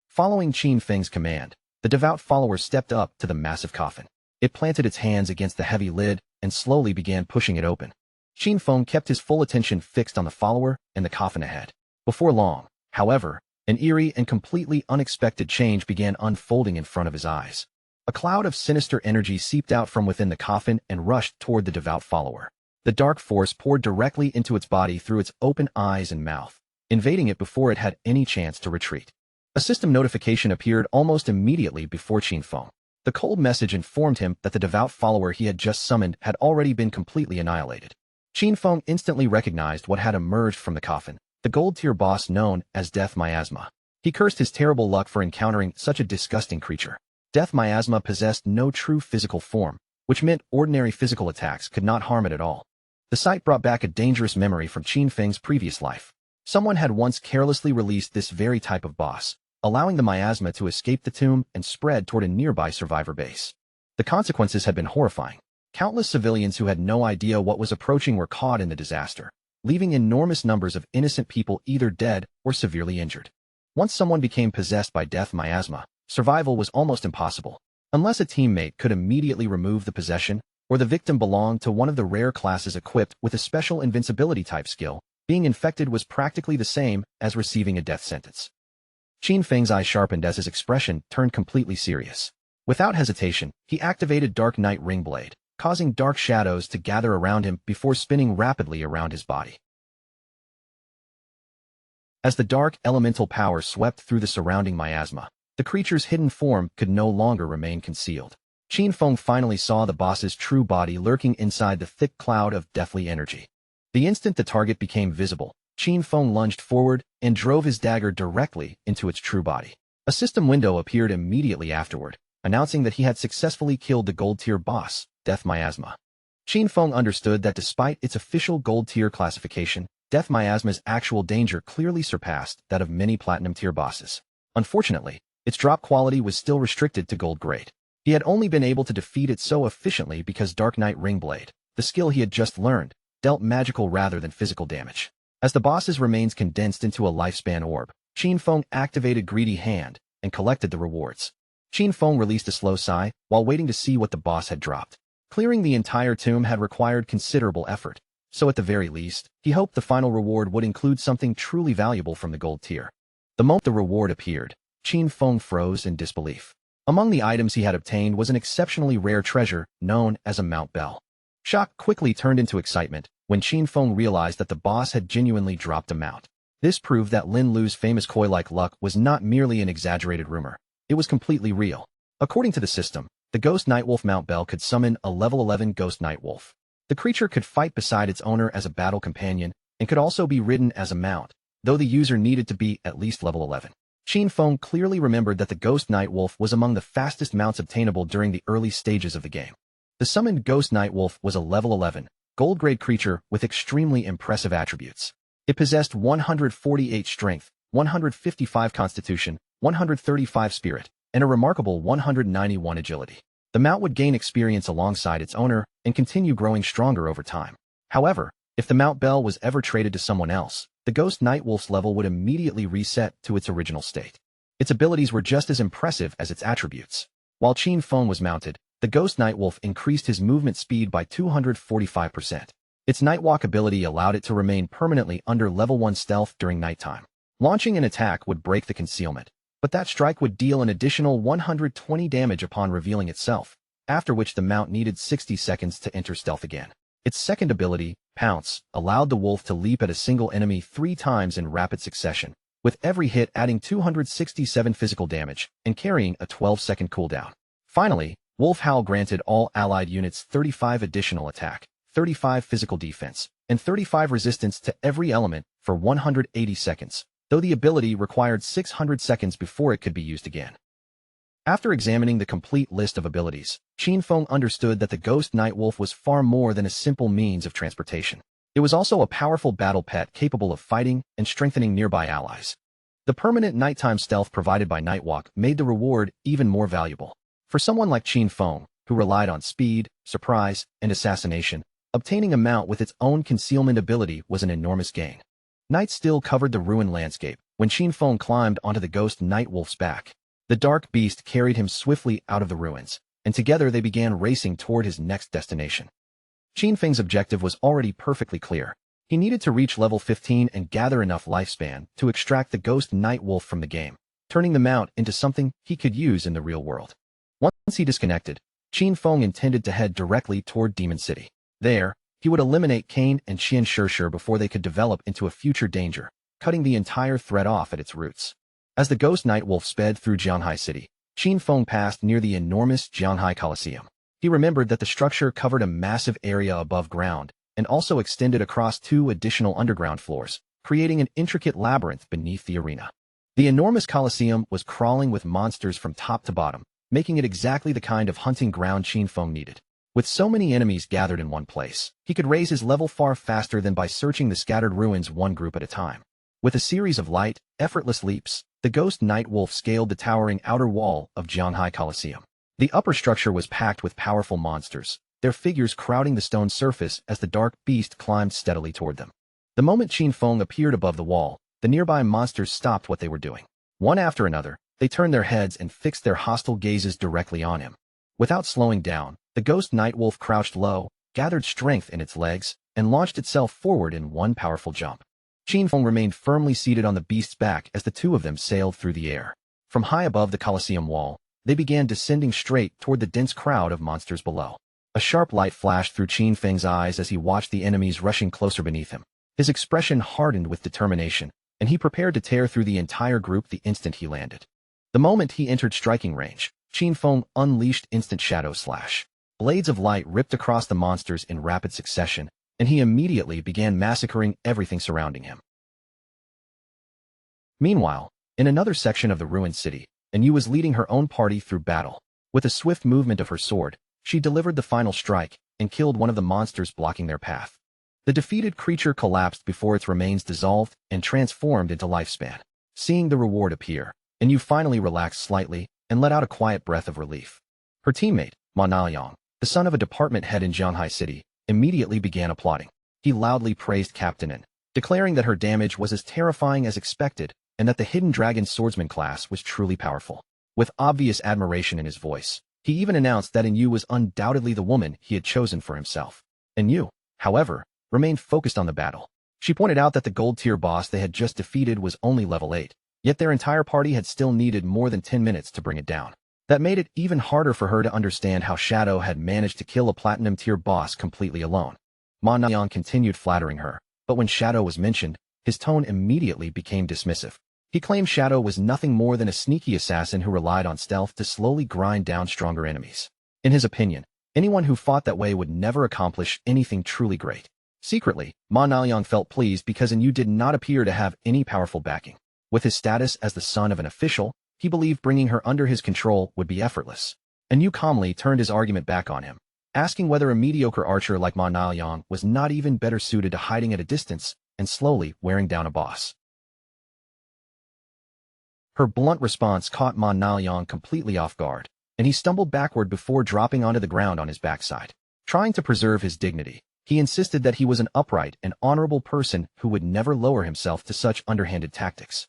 Following Qin Feng's command, the devout follower stepped up to the massive coffin. It planted its hands against the heavy lid and slowly began pushing it open. Qin Feng kept his full attention fixed on the follower and the coffin ahead. Before long, however, an eerie and completely unexpected change began unfolding in front of his eyes. A cloud of sinister energy seeped out from within the coffin and rushed toward the devout follower. The dark force poured directly into its body through its open eyes and mouth. invading it before it had any chance to retreat. A system notification appeared almost immediately before Qin Feng. The cold message informed him that the devout follower he had just summoned had already been completely annihilated. Qin Feng instantly recognized what had emerged from the coffin, the gold-tier boss known as Death Miasma. He cursed his terrible luck for encountering such a disgusting creature. Death Miasma possessed no true physical form, which meant ordinary physical attacks could not harm it at all. The sight brought back a dangerous memory from Qin Feng's previous life. Someone had once carelessly released this very type of boss, allowing the miasma to escape the tomb and spread toward a nearby survivor base. The consequences had been horrifying. Countless civilians who had no idea what was approaching were caught in the disaster, leaving enormous numbers of innocent people either dead or severely injured. Once someone became possessed by Death Miasma, survival was almost impossible, unless a teammate could immediately remove the possession, or the victim belonged to one of the rare classes equipped with a special invincibility type skill. Being infected was practically the same as receiving a death sentence. Qin Feng's eyes sharpened as his expression turned completely serious. Without hesitation, he activated Dark Night Ring Blade, causing dark shadows to gather around him before spinning rapidly around his body. As the dark elemental power swept through the surrounding miasma, the creature's hidden form could no longer remain concealed. Qin Feng finally saw the boss's true body lurking inside the thick cloud of deathly energy. The instant the target became visible, Qin Feng lunged forward and drove his dagger directly into its true body. A system window appeared immediately afterward, announcing that he had successfully killed the gold-tier boss, Death Miasma. Qin Feng understood that despite its official gold-tier classification, Death Miasma's actual danger clearly surpassed that of many platinum-tier bosses. Unfortunately, its drop quality was still restricted to gold grade. He had only been able to defeat it so efficiently because Dark Night Ring Blade, the skill he had just learned, dealt magical rather than physical damage. As the boss's remains condensed into a lifespan orb, Qin Feng activated Greedy Hand and collected the rewards. Qin Feng released a slow sigh while waiting to see what the boss had dropped. Clearing the entire tomb had required considerable effort, so at the very least, he hoped the final reward would include something truly valuable from the gold tier. The moment the reward appeared, Qin Feng froze in disbelief. Among the items he had obtained was an exceptionally rare treasure known as a Mount Bell. Shock quickly turned into excitement when Qin Feng realized that the boss had genuinely dropped a mount. This proved that Lin Lu's famous koi-like luck was not merely an exaggerated rumor. It was completely real. According to the system, the Ghost Nightwolf Mount Bell could summon a level 11 Ghost Nightwolf. The creature could fight beside its owner as a battle companion and could also be ridden as a mount, though the user needed to be at least level 11. Qin Feng clearly remembered that the Ghost Nightwolf was among the fastest mounts obtainable during the early stages of the game. The summoned Ghost Nightwolf was a level 11, gold-grade creature with extremely impressive attributes. It possessed 148 strength, 155 constitution, 135 spirit, and a remarkable 191 agility. The mount would gain experience alongside its owner and continue growing stronger over time. However, if the Mount Bell was ever traded to someone else, the Ghost Nightwolf's level would immediately reset to its original state. Its abilities were just as impressive as its attributes. While Qin Feng was mounted, the Ghost Nightwolf increased his movement speed by 245%. Its Nightwalk ability allowed it to remain permanently under level 1 stealth during nighttime. Launching an attack would break the concealment, but that strike would deal an additional 120 damage upon revealing itself, after which the mount needed 60 seconds to enter stealth again. Its second ability, Pounce, allowed the wolf to leap at a single enemy 3 times in rapid succession, with every hit adding 267 physical damage and carrying a 12-second cooldown. Finally, Wolf Howl granted all allied units 35 additional attack, 35 physical defense, and 35 resistance to every element for 180 seconds, though the ability required 600 seconds before it could be used again. After examining the complete list of abilities, Qin Feng understood that the Ghost Nightwolf was far more than a simple means of transportation. It was also a powerful battle pet capable of fighting and strengthening nearby allies. The permanent nighttime stealth provided by Nightwalk made the reward even more valuable. For someone like Qin Feng, who relied on speed, surprise, and assassination, obtaining a mount with its own concealment ability was an enormous gain. Night still covered the ruined landscape when Qin Feng climbed onto the Ghost Nightwolf's back. The dark beast carried him swiftly out of the ruins, and together they began racing toward his next destination. Qin Feng's objective was already perfectly clear. He needed to reach level 15 and gather enough lifespan to extract the Ghost Nightwolf from the game, turning the mount into something he could use in the real world. Once he disconnected, Qin Feng intended to head directly toward Demon City. There, he would eliminate Kane and Qian Shishir before they could develop into a future danger. cutting the entire threat off at its roots. As the ghost night wolf sped through Jianhai City, Qin Feng passed near the enormous Jianhai Coliseum. He remembered that the structure covered a massive area above ground and also extended across 2 additional underground floors, creating an intricate labyrinth beneath the arena. The enormous Coliseum was crawling with monsters from top to bottom, making it exactly the kind of hunting ground Qin Feng needed. With so many enemies gathered in one place, he could raise his level far faster than by searching the scattered ruins one group at a time. With a series of light, effortless leaps, the ghost night wolf scaled the towering outer wall of Jianhai Coliseum. The upper structure was packed with powerful monsters, their figures crowding the stone surface as the dark beast climbed steadily toward them. The moment Qin Feng appeared above the wall, the nearby monsters stopped what they were doing. One after another, they turned their heads and fixed their hostile gazes directly on him. Without slowing down, the ghost night wolf crouched low, gathered strength in its legs, and launched itself forward in one powerful jump. Qin Feng remained firmly seated on the beast's back as the 2 of them sailed through the air. From high above the Colosseum wall, they began descending straight toward the dense crowd of monsters below. A sharp light flashed through Qin Feng's eyes as he watched the enemies rushing closer beneath him. His expression hardened with determination, and he prepared to tear through the entire group the instant he landed. The moment he entered striking range, Qin Feng unleashed instant shadow slash. Blades of light ripped across the monsters in rapid succession, and he immediately began massacring everything surrounding him. Meanwhile, in another section of the ruined city, Yu was leading her own party through battle. With a swift movement of her sword, she delivered the final strike and killed one of the monsters blocking their path. The defeated creature collapsed before its remains dissolved and transformed into lifespan. Seeing the reward appear, Yu finally relaxed slightly and let out a quiet breath of relief. Her teammate, Ma Naoyang, the son of a department head in Jianhai City, immediately began applauding. He loudly praised Captain N, declaring that her damage was as terrifying as expected and that the Hidden Dragon Swordsman class was truly powerful. With obvious admiration in his voice, he even announced that Yu was undoubtedly the woman he had chosen for himself. Yu, however, remained focused on the battle. She pointed out that the gold-tier boss they had just defeated was only level 8, yet their entire party had still needed more than 10 minutes to bring it down. That made it even harder for her to understand how Shadow had managed to kill a platinum-tier boss completely alone. Ma Naoyang continued flattering her, but when Shadow was mentioned, his tone immediately became dismissive. He claimed Shadow was nothing more than a sneaky assassin who relied on stealth to slowly grind down stronger enemies. In his opinion, anyone who fought that way would never accomplish anything truly great. Secretly, Ma Naoyang felt pleased because Yu did not appear to have any powerful backing. With his status as the son of an official, he believed bringing her under his control would be effortless. Yu calmly turned his argument back on him, asking whether a mediocre archer like Ma Naoyang was not even better suited to hiding at a distance and slowly wearing down a boss. Her blunt response caught Ma Naoyang completely off guard, and he stumbled backward before dropping onto the ground on his backside. Trying to preserve his dignity, he insisted that he was an upright and honorable person who would never lower himself to such underhanded tactics.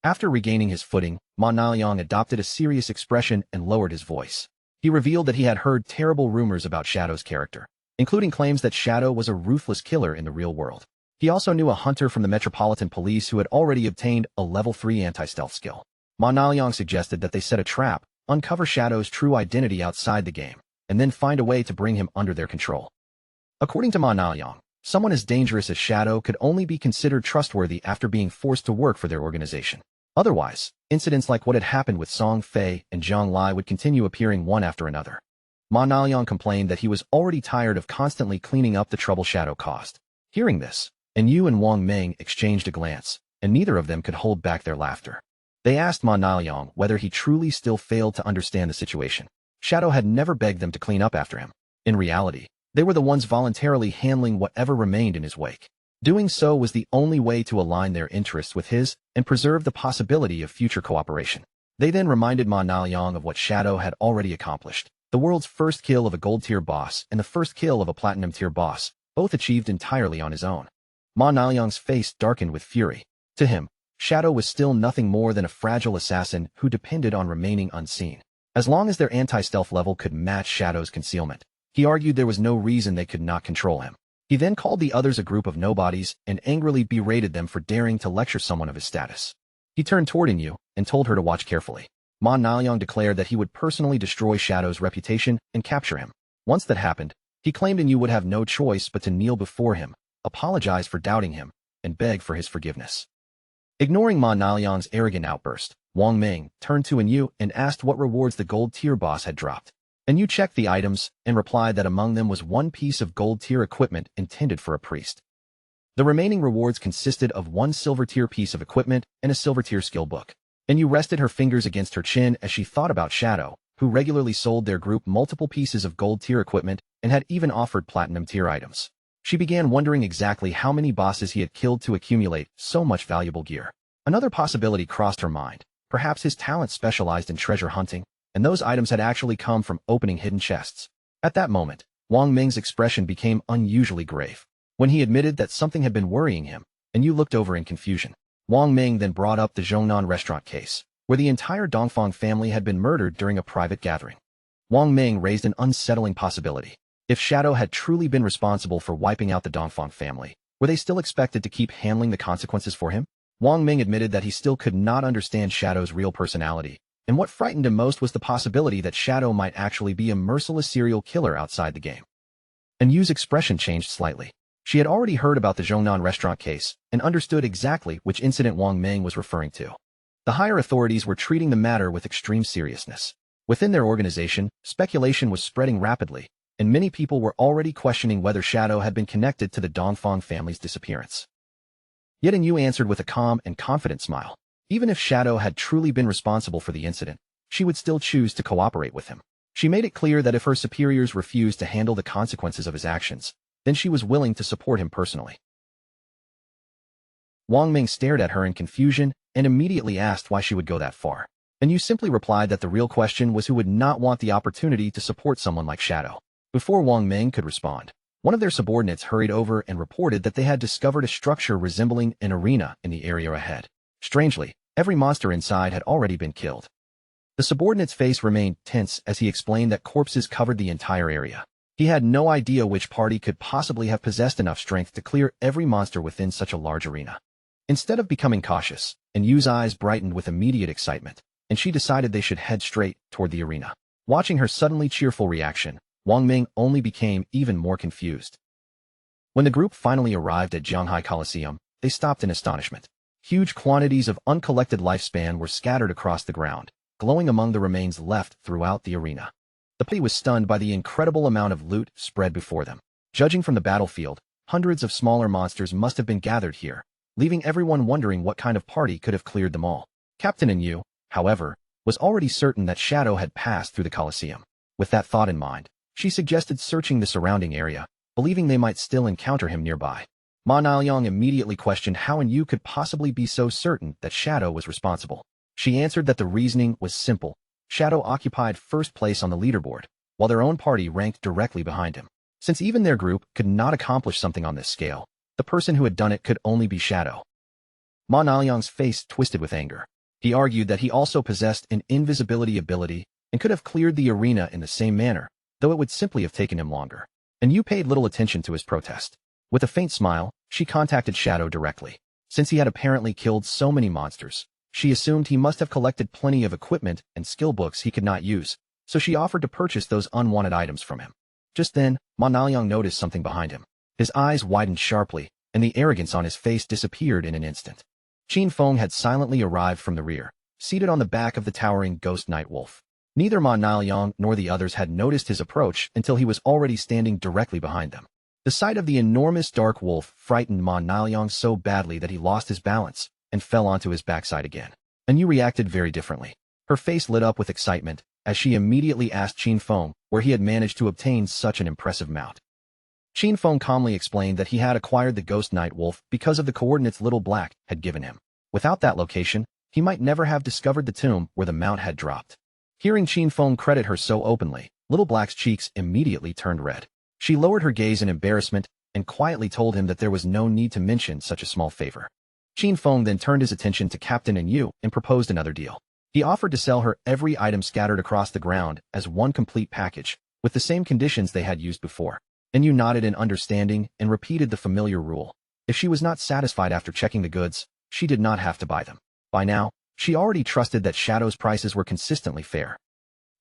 After regaining his footing, Ma Naoyang adopted a serious expression and lowered his voice. He revealed that he had heard terrible rumors about Shadow's character, including claims that Shadow was a ruthless killer in the real world. He also knew a hunter from the Metropolitan Police who had already obtained a level 3 anti-stealth skill. Ma Naoyang suggested that they set a trap, uncover Shadow's true identity outside the game, and then find a way to bring him under their control. According to Ma Naoyang, someone as dangerous as Shadow could only be considered trustworthy after being forced to work for their organization. Otherwise, incidents like what had happened with Song Fei and Zhang Lai would continue appearing one after another. Ma Naoyang complained that he was already tired of constantly cleaning up the trouble Shadow caused. Hearing this, Yu and Wang Meng exchanged a glance, and neither of them could hold back their laughter. They asked Ma Naoyang whether he truly still failed to understand the situation. Shadow had never begged them to clean up after him. In reality, they were the ones voluntarily handling whatever remained in his wake. Doing so was the only way to align their interests with his and preserve the possibility of future cooperation. They then reminded Ma Naoyang of what Shadow had already accomplished. The world's first kill of a gold-tier boss and the first kill of a platinum-tier boss, both achieved entirely on his own. Ma Naoyang's face darkened with fury. To him, Shadow was still nothing more than a fragile assassin who depended on remaining unseen. As long as their anti-stealth level could match Shadow's concealment, he argued there was no reason they could not control him. He then called the others a group of nobodies and angrily berated them for daring to lecture someone of his status. He turned toward Yu and told her to watch carefully. Ma Naoyang declared that he would personally destroy Shadow's reputation and capture him. Once that happened, he claimed Yu would have no choice but to kneel before him, apologize for doubting him, and beg for his forgiveness. Ignoring Ma Naoliang's arrogant outburst, Wang Ming turned to Yu and asked what rewards the gold tier boss had dropped. Yu checked the items and replied that among them was one piece of gold tier equipment intended for a priest. The remaining rewards consisted of one silver tier piece of equipment and a silver tier skill book. Yu rested her fingers against her chin as she thought about Shadow, who regularly sold their group multiple pieces of gold tier equipment and had even offered platinum tier items. She began wondering exactly how many bosses he had killed to accumulate so much valuable gear. Another possibility crossed her mind. Perhaps his talent specialized in treasure hunting, and those items had actually come from opening hidden chests. At that moment, Wang Ming's expression became unusually grave. When he admitted that something had been worrying him, Yu looked over in confusion. Wang Ming then brought up the Zhongnan restaurant case, where the entire Dongfang family had been murdered during a private gathering. Wang Ming raised an unsettling possibility. If Shadow had truly been responsible for wiping out the Dongfang family, were they still expected to keep handling the consequences for him? Wang Ming admitted that he still could not understand Shadow's real personality, and what frightened him most was the possibility that Shadow might actually be a merciless serial killer outside the game. Yu's expression changed slightly. She had already heard about the Zhongnan restaurant case and understood exactly which incident Wang Ming was referring to. The higher authorities were treating the matter with extreme seriousness. Within their organization, speculation was spreading rapidly, and many people were already questioning whether Shadow had been connected to the Dongfang family's disappearance. Yet Yu answered with a calm and confident smile. Even if Shadow had truly been responsible for the incident, she would still choose to cooperate with him. She made it clear that if her superiors refused to handle the consequences of his actions, then she was willing to support him personally. Wang Ming stared at her in confusion and immediately asked why she would go that far. Yu simply replied that the real question was who would not want the opportunity to support someone like Shadow. Before Wang Ming could respond, one of their subordinates hurried over and reported that they had discovered a structure resembling an arena in the area ahead. Strangely, every monster inside had already been killed. The subordinate's face remained tense as he explained that corpses covered the entire area. He had no idea which party could possibly have possessed enough strength to clear every monster within such a large arena. Instead of becoming cautious, Yu's eyes brightened with immediate excitement, and she decided they should head straight toward the arena. Watching her suddenly cheerful reaction, Wang Ming only became even more confused. When the group finally arrived at Jianghai Coliseum, they stopped in astonishment. Huge quantities of uncollected lifespan were scattered across the ground, glowing among the remains left throughout the arena. The party was stunned by the incredible amount of loot spread before them. Judging from the battlefield, hundreds of smaller monsters must have been gathered here, leaving everyone wondering what kind of party could have cleared them all. Captain Yu, however, was already certain that Shadow had passed through the Colosseum. With that thought in mind, she suggested searching the surrounding area, believing they might still encounter him nearby. Ma Naoliang immediately questioned how Yu could possibly be so certain that Shadow was responsible. She answered that the reasoning was simple. Shadow occupied first place on the leaderboard, while their own party ranked directly behind him. Since even their group could not accomplish something on this scale, the person who had done it could only be Shadow. Ma Naoliang's face twisted with anger. He argued that he also possessed an invisibility ability and could have cleared the arena in the same manner, though it would simply have taken him longer. Yu paid little attention to his protest. With a faint smile, she contacted Shadow directly. Since he had apparently killed so many monsters, she assumed he must have collected plenty of equipment and skill books he could not use, so she offered to purchase those unwanted items from him. Just then, Ma Naoliang noticed something behind him. His eyes widened sharply, and the arrogance on his face disappeared in an instant. Qin Feng had silently arrived from the rear, seated on the back of the towering ghost night wolf. Neither Ma Naoliang nor the others had noticed his approach until he was already standing directly behind them. The sight of the enormous dark wolf frightened Ma Naoliang so badly that he lost his balance and fell onto his backside again. Yu reacted very differently. Her face lit up with excitement as she immediately asked Qin Feng where he had managed to obtain such an impressive mount. Qin Feng calmly explained that he had acquired the ghost night wolf because of the coordinates Little Black had given him. Without that location, he might never have discovered the tomb where the mount had dropped. Hearing Qin Feng credit her so openly, Little Black's cheeks immediately turned red. She lowered her gaze in embarrassment and quietly told him that there was no need to mention such a small favor. Qin Feng then turned his attention to Captain Yu and proposed another deal. He offered to sell her every item scattered across the ground as one complete package, with the same conditions they had used before. Yu nodded in understanding and repeated the familiar rule. If she was not satisfied after checking the goods, she did not have to buy them. By now, she already trusted that Shadow's prices were consistently fair.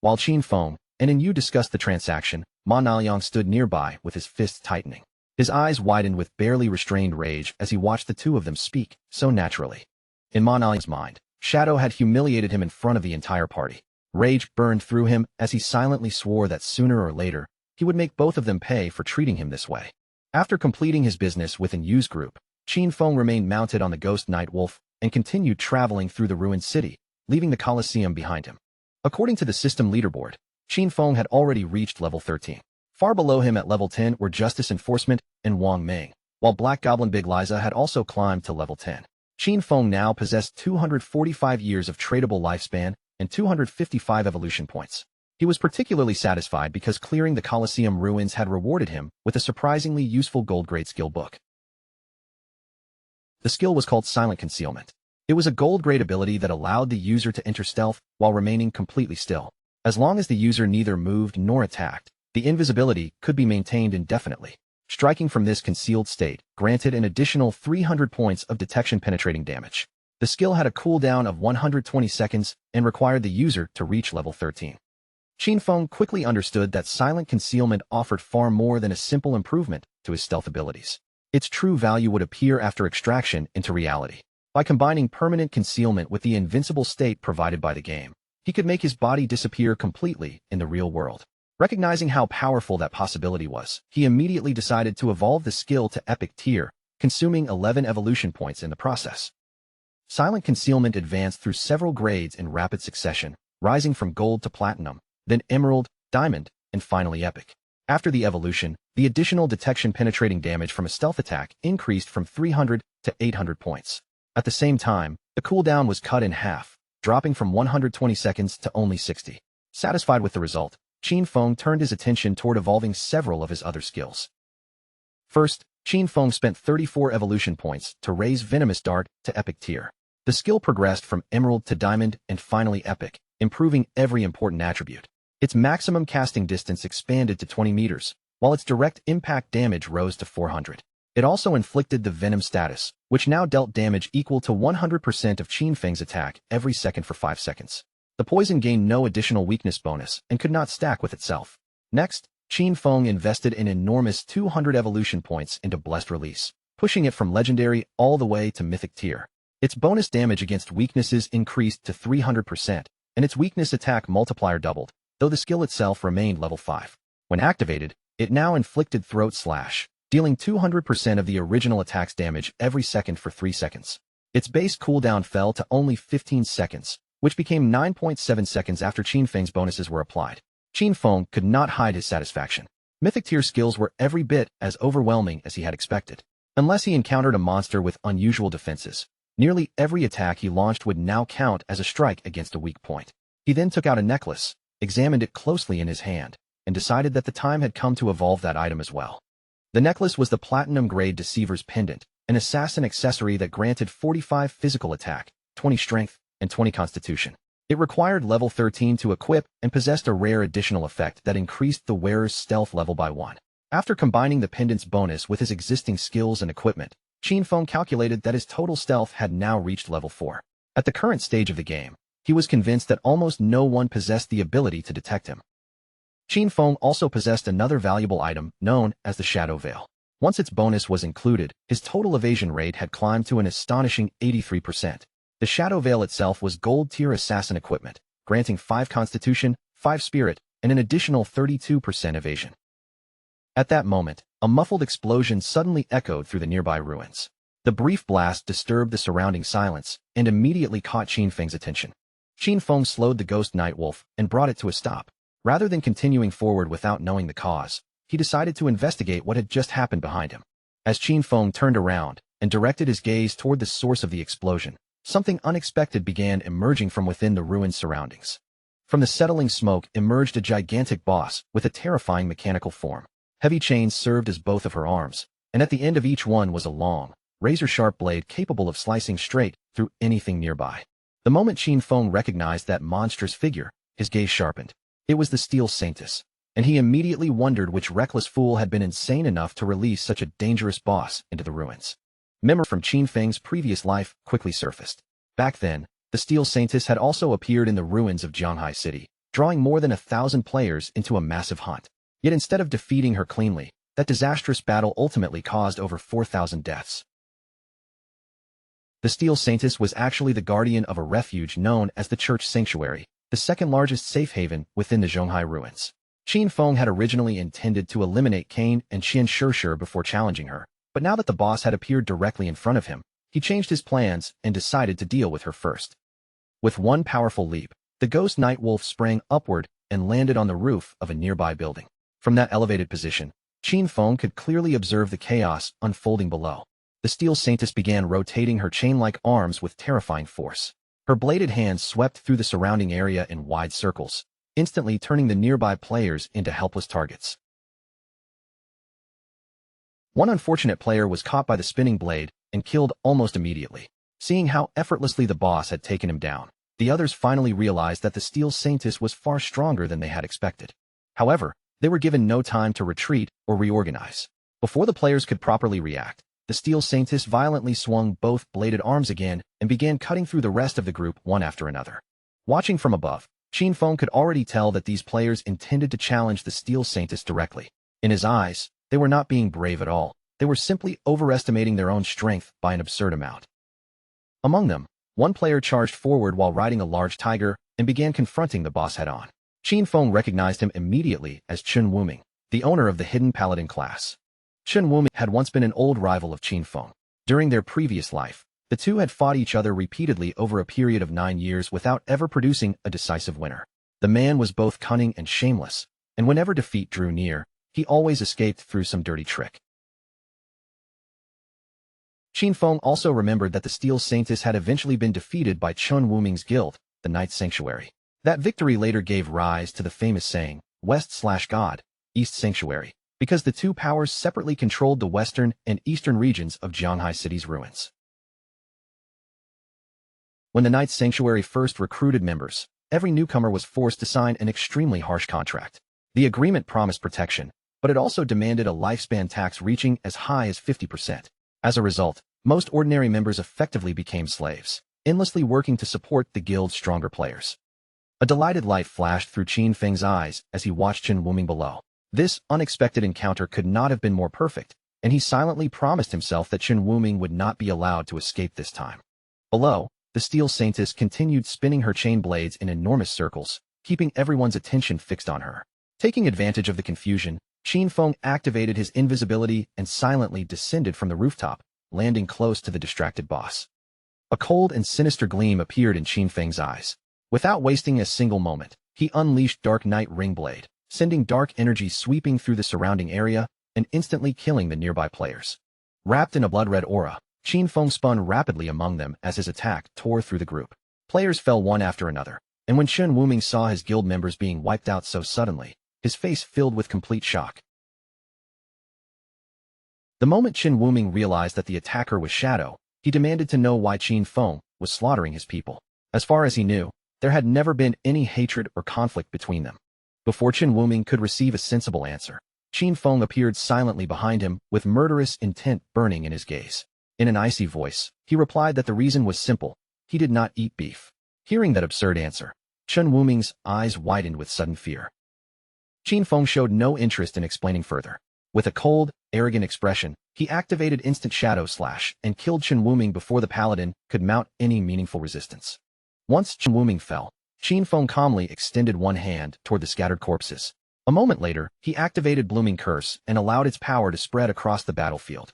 While Qin Feng and Yu discussed the transaction, Ma Naoliang stood nearby with his fists tightening. His eyes widened with barely restrained rage as he watched the two of them speak so naturally. In Manhwa's mind, Shadow had humiliated him in front of the entire party. Rage burned through him as he silently swore that sooner or later, he would make both of them pay for treating him this way. After completing his business within Yu's group, Qin Feng remained mounted on the ghost Nightwolf and continued traveling through the ruined city, leaving the Colosseum behind him. According to the system leaderboard, Qin Feng had already reached level 13. Far below him at level 10 were Justice Enforcement and Wang Ming, while Black Goblin Big Liza had also climbed to level 10. Qin Feng now possessed 245 years of tradable lifespan and 255 evolution points. He was particularly satisfied because clearing the Colosseum ruins had rewarded him with a surprisingly useful gold-grade skill book. The skill was called Silent Concealment. It was a gold-grade ability that allowed the user to enter stealth while remaining completely still. As long as the user neither moved nor attacked, the invisibility could be maintained indefinitely. Striking from this concealed state granted an additional 300 points of detection penetrating damage. The skill had a cooldown of 120 seconds and required the user to reach level 13. Qin Feng quickly understood that silent concealment offered far more than a simple improvement to his stealth abilities. Its true value would appear after extraction into reality. By combining permanent concealment with the invincible state provided by the game, he could make his body disappear completely in the real world. Recognizing how powerful that possibility was, he immediately decided to evolve the skill to epic tier, consuming 11 evolution points in the process. Silent concealment advanced through several grades in rapid succession, rising from gold to platinum, then emerald, diamond, and finally epic. After the evolution, the additional detection penetrating damage from a stealth attack increased from 300 to 800 points. At the same time, the cooldown was cut in half, dropping from 120 seconds to only 60. Satisfied with the result, Qin Feng turned his attention toward evolving several of his other skills. First, Qin Feng spent 34 evolution points to raise Venomous Dart to epic tier. The skill progressed from emerald to diamond and finally epic, improving every important attribute. Its maximum casting distance expanded to 20 meters, while its direct impact damage rose to 400. It also inflicted the Venom status, which now dealt damage equal to 100% of Qin Feng's attack every second for 5 seconds. The poison gained no additional weakness bonus and could not stack with itself. Next, Qin Feng invested an enormous 200 evolution points into Blessed Release, pushing it from legendary all the way to mythic tier. Its bonus damage against weaknesses increased to 300%, and its weakness attack multiplier doubled, though the skill itself remained level 5. When activated, it now inflicted Throat Slash, dealing 200% of the original attack's damage every second for 3 seconds. Its base cooldown fell to only 15 seconds, which became 9.7 seconds after Qin Feng's bonuses were applied. Qin Feng could not hide his satisfaction. Mythic tier skills were every bit as overwhelming as he had expected. Unless he encountered a monster with unusual defenses, nearly every attack he launched would now count as a strike against a weak point. He then took out a necklace, examined it closely in his hand, and decided that the time had come to evolve that item as well. The necklace was the platinum-grade Deceiver's Pendant, an assassin accessory that granted 45 physical attack, 20 strength, and 20 constitution. It required level 13 to equip and possessed a rare additional effect that increased the wearer's stealth level by 1. After combining the pendant's bonus with his existing skills and equipment, Qin Feng calculated that his total stealth had now reached level 4. At the current stage of the game, he was convinced that almost no one possessed the ability to detect him. Qin Feng also possessed another valuable item known as the Shadow Veil. Once its bonus was included, his total evasion rate had climbed to an astonishing 83%. The Shadow Veil itself was gold-tier assassin equipment, granting 5 constitution, 5 spirit, and an additional 32% evasion. At that moment, a muffled explosion suddenly echoed through the nearby ruins. The brief blast disturbed the surrounding silence and immediately caught Qin Feng's attention. Qin Feng slowed the ghost Nightwolf and brought it to a stop. Rather than continuing forward without knowing the cause, he decided to investigate what had just happened behind him. As Qin Feng turned around and directed his gaze toward the source of the explosion, something unexpected began emerging from within the ruined surroundings. From the settling smoke emerged a gigantic boss with a terrifying mechanical form. Heavy chains served as both of her arms, and at the end of each one was a long, razor-sharp blade capable of slicing straight through anything nearby. The moment Qin Feng recognized that monstrous figure, his gaze sharpened. It was the Steel Saintess, and he immediately wondered which reckless fool had been insane enough to release such a dangerous boss into the ruins. Memory from Qin Feng's previous life quickly surfaced. Back then, the Steel Saintess had also appeared in the ruins of Zhanghai City, drawing more than 1,000 players into a massive hunt. Yet instead of defeating her cleanly, that disastrous battle ultimately caused over 4,000 deaths. The Steel Saintess was actually the guardian of a refuge known as the Church Sanctuary, the second largest safe haven within the Zhonghai ruins. Qin Feng had originally intended to eliminate Cain and Qian Shishir before challenging her, but now that the boss had appeared directly in front of him, he changed his plans and decided to deal with her first. With one powerful leap, the ghost night wolf sprang upward and landed on the roof of a nearby building. From that elevated position, Qin Feng could clearly observe the chaos unfolding below. The Steel Saintess began rotating her chain-like arms with terrifying force. Her bladed hands swept through the surrounding area in wide circles, instantly turning the nearby players into helpless targets. One unfortunate player was caught by the spinning blade and killed almost immediately. Seeing how effortlessly the boss had taken him down, the others finally realized that the Steel Saintess was far stronger than they had expected. However, they were given no time to retreat or reorganize. Before the players could properly react, the Steel Saintess violently swung both bladed arms again and began cutting through the rest of the group one after another. Watching from above, Qin Feng could already tell that these players intended to challenge the Steel Saintess directly. In his eyes, they were not being brave at all. They were simply overestimating their own strength by an absurd amount. Among them, one player charged forward while riding a large tiger and began confronting the boss head-on. Qin Feng recognized him immediately as Chen Wuming, the owner of the hidden paladin class. Chen Wuming had once been an old rival of Qin Feng. During their previous life, the two had fought each other repeatedly over a period of 9 years without ever producing a decisive winner. The man was both cunning and shameless, and whenever defeat drew near, he always escaped through some dirty trick. Qin Feng also remembered that the Steel Saintess had eventually been defeated by Chen Wuming's guild, the Ninth Sanctuary. That victory later gave rise to the famous saying, West/God, East Sanctuary, because the two powers separately controlled the western and eastern regions of Zhonghai City's ruins. When the Ninth Sanctuary first recruited members, every newcomer was forced to sign an extremely harsh contract. The agreement promised protection, but it also demanded a lifespan tax reaching as high as 50%. As a result, most ordinary members effectively became slaves, endlessly working to support the guild's stronger players. A delighted light flashed through Qin Feng's eyes as he watched Chen Wuming below. This unexpected encounter could not have been more perfect, and he silently promised himself that Chen Wuming would not be allowed to escape this time. Below, the Steel Saintess continued spinning her chain blades in enormous circles, keeping everyone's attention fixed on her. Taking advantage of the confusion, Qin Feng activated his invisibility and silently descended from the rooftop, landing close to the distracted boss. A cold and sinister gleam appeared in Qin Feng's eyes. Without wasting a single moment, he unleashed Dark Night Ring Blade, sending dark energy sweeping through the surrounding area and instantly killing the nearby players. Wrapped in a blood-red aura, Qin Feng spun rapidly among them as his attack tore through the group. Players fell one after another, and when Chen Wuming saw his guild members being wiped out so suddenly, his face filled with complete shock. The moment Chen Wuming realized that the attacker was Shadow, he demanded to know why Qin Feng was slaughtering his people. As far as he knew, there had never been any hatred or conflict between them. Before Chen Wuming could receive a sensible answer, Qin Feng appeared silently behind him with murderous intent burning in his gaze. In an icy voice, he replied that the reason was simple: he did not eat beef. Hearing that absurd answer, Chen Wuming's eyes widened with sudden fear. Qin Feng showed no interest in explaining further. With a cold, arrogant expression, he activated Instant Shadow Slash and killed Chen Wuming before the paladin could mount any meaningful resistance. Once Chen Wuming fell, Qin Feng calmly extended one hand toward the scattered corpses. A moment later, he activated Blooming Curse and allowed its power to spread across the battlefield.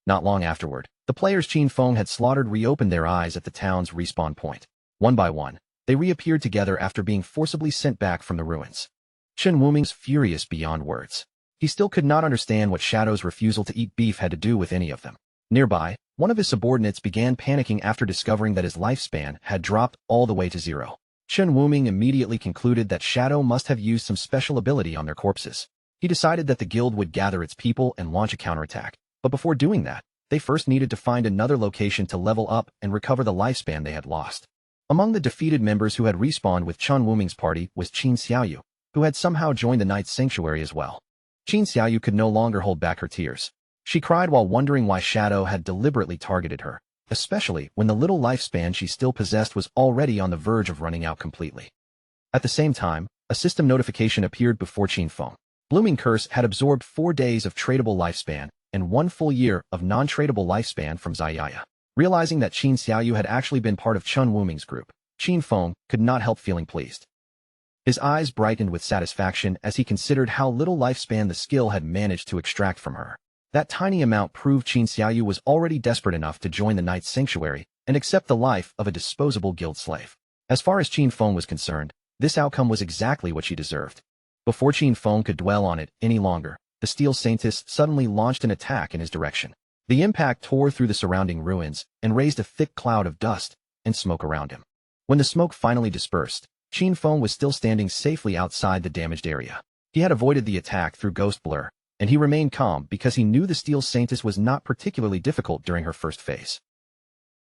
Not long afterward, the players Qin Feng had slaughtered reopened their eyes at the town's respawn point. One by one, they reappeared together after being forcibly sent back from the ruins. Chen Wuming was furious beyond words. He still could not understand what Shadow's refusal to eat beef had to do with any of them. Nearby, one of his subordinates began panicking after discovering that his lifespan had dropped all the way to 0. Chen Wuming immediately concluded that Shadow must have used some special ability on their corpses. He decided that the guild would gather its people and launch a counterattack, but before doing that, they first needed to find another location to level up and recover the lifespan they had lost. Among the defeated members who had respawned with Chen Wuming's party was Qin Xiaoyu, who had somehow joined the Ninth Sanctuary as well. Qin Xiaoyu could no longer hold back her tears. She cried while wondering why Shadow had deliberately targeted her, especially when the little lifespan she still possessed was already on the verge of running out completely. At the same time, a system notification appeared before Qin Feng. Blooming Curse had absorbed 4 days of tradable lifespan and 1 full year of non-tradable lifespan from Ziyaya. Realizing that Qin Xiaoyu had actually been part of Chun Wuming's group, Qin Feng could not help feeling pleased. His eyes brightened with satisfaction as he considered how little lifespan the skill had managed to extract from her. That tiny amount proved Qin Xiaoyu was already desperate enough to join the Knight's Sanctuary and accept the life of a disposable guild slave. As far as Qin Feng was concerned, this outcome was exactly what she deserved. Before Qin Feng could dwell on it any longer, the Steel Saintess suddenly launched an attack in his direction. The impact tore through the surrounding ruins and raised a thick cloud of dust and smoke around him. When the smoke finally dispersed, Qin Feng was still standing safely outside the damaged area. He had avoided the attack through ghost blur, and he remained calm because he knew the Steel Saintess was not particularly difficult during her first phase.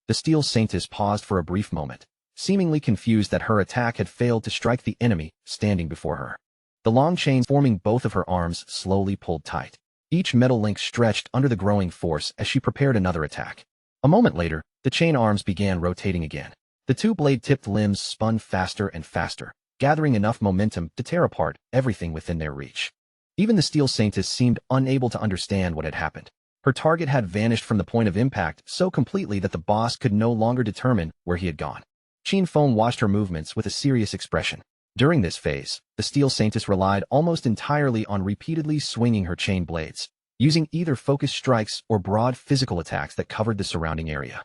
The Steel Saintess paused for a brief moment, seemingly confused that her attack had failed to strike the enemy standing before her. The long chains forming both of her arms slowly pulled tight. Each metal link stretched under the growing force as she prepared another attack. A moment later, the chain arms began rotating again. The two blade-tipped limbs spun faster and faster, gathering enough momentum to tear apart everything within their reach. Even the Steel Saintess seemed unable to understand what had happened. Her target had vanished from the point of impact so completely that the boss could no longer determine where he had gone. Qin Feng watched her movements with a serious expression. During this phase, the Steel Saintess relied almost entirely on repeatedly swinging her chain blades, using either focused strikes or broad physical attacks that covered the surrounding area.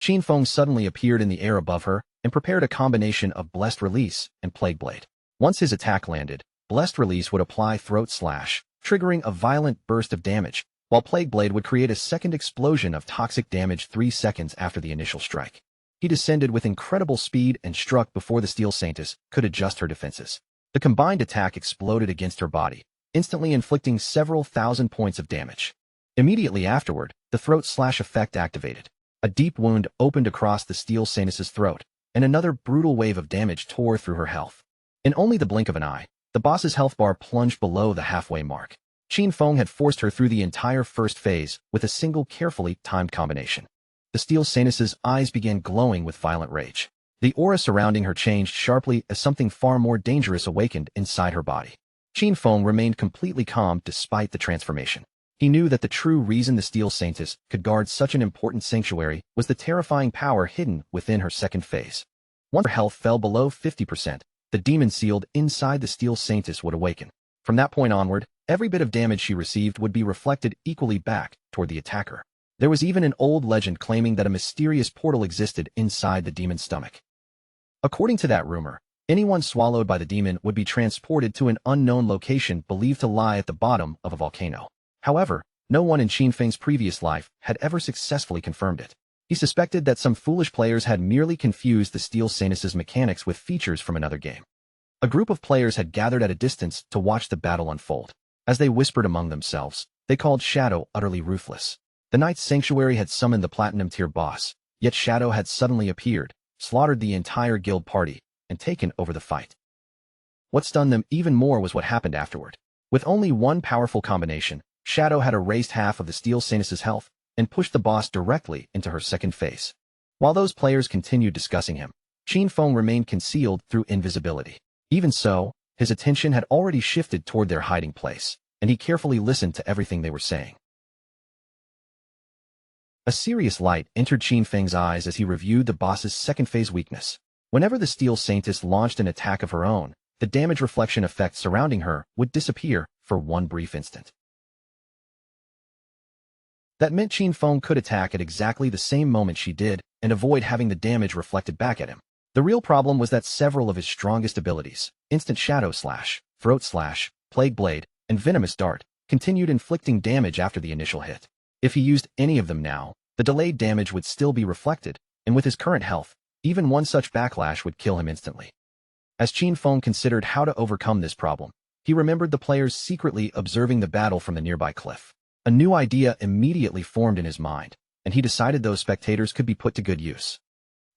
Qin Feng suddenly appeared in the air above her and prepared a combination of Blessed Release and Plague Blade. Once his attack landed, Blessed Release would apply Throat Slash, triggering a violent burst of damage, while Plague Blade would create a second explosion of toxic damage 3 seconds after the initial strike. He descended with incredible speed and struck before the Steel Saintess could adjust her defenses. The combined attack exploded against her body, instantly inflicting several thousand points of damage. Immediately afterward, the Throat Slash effect activated. A deep wound opened across the Steel Saintess's throat, and another brutal wave of damage tore through her health. In only the blink of an eye, the boss's health bar plunged below the halfway mark. Qin Feng had forced her through the entire first phase with a single carefully timed combination. The Steel Saintess's eyes began glowing with violent rage. The aura surrounding her changed sharply as something far more dangerous awakened inside her body. Qin Feng remained completely calm despite the transformation. He knew that the true reason the Steel Saintess could guard such an important sanctuary was the terrifying power hidden within her second phase. Once her health fell below 50%, the demon sealed inside the Steel Saintess would awaken. From that point onward, every bit of damage she received would be reflected equally back toward the attacker. There was even an old legend claiming that a mysterious portal existed inside the demon's stomach. According to that rumor, anyone swallowed by the demon would be transported to an unknown location believed to lie at the bottom of a volcano. However, no one in Qin Feng's previous life had ever successfully confirmed it. He suspected that some foolish players had merely confused the Steel Saintess's mechanics with features from another game. A group of players had gathered at a distance to watch the battle unfold. As they whispered among themselves, they called Shadow utterly ruthless. The Knight's Sanctuary had summoned the Platinum Tier boss, yet Shadow had suddenly appeared, slaughtered the entire guild party, and taken over the fight. What stunned them even more was what happened afterward. With only one powerful combination, Shadow had erased half of the Steel Saintess's health and pushed the boss directly into her second phase. While those players continued discussing him, Qin Feng remained concealed through invisibility. Even so, his attention had already shifted toward their hiding place, and he carefully listened to everything they were saying. A serious light entered Qin Feng's eyes as he reviewed the boss's second phase weakness. Whenever the Steel Saintess launched an attack of her own, the damage reflection effect surrounding her would disappear for one brief instant. That meant Qin Feng could attack at exactly the same moment she did and avoid having the damage reflected back at him. The real problem was that several of his strongest abilities, Instant Shadow Slash, Throat Slash, Plague Blade, and Venomous Dart, continued inflicting damage after the initial hit. If he used any of them now, the delayed damage would still be reflected, and with his current health, even one such backlash would kill him instantly. As Qin Feng considered how to overcome this problem, he remembered the players secretly observing the battle from the nearby cliff. A new idea immediately formed in his mind, and he decided those spectators could be put to good use.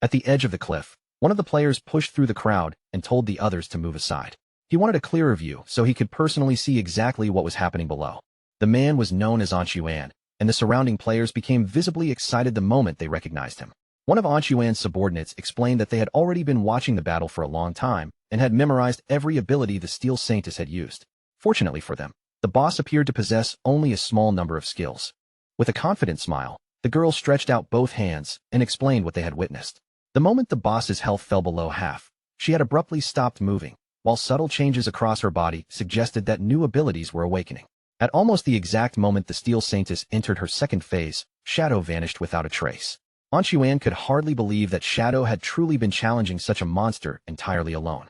At the edge of the cliff, one of the players pushed through the crowd and told the others to move aside. He wanted a clearer view so he could personally see exactly what was happening below. The man was known as Anxuan, and the surrounding players became visibly excited the moment they recognized him. One of Anxuan's subordinates explained that they had already been watching the battle for a long time and had memorized every ability the Steel Saintess had used. Fortunately for them, the boss appeared to possess only a small number of skills. With a confident smile, the girl stretched out both hands and explained what they had witnessed. The moment the boss's health fell below half, she had abruptly stopped moving, while subtle changes across her body suggested that new abilities were awakening. At almost the exact moment the Steel Saintess entered her second phase, Shadow vanished without a trace. Anxuan could hardly believe that Shadow had truly been challenging such a monster entirely alone.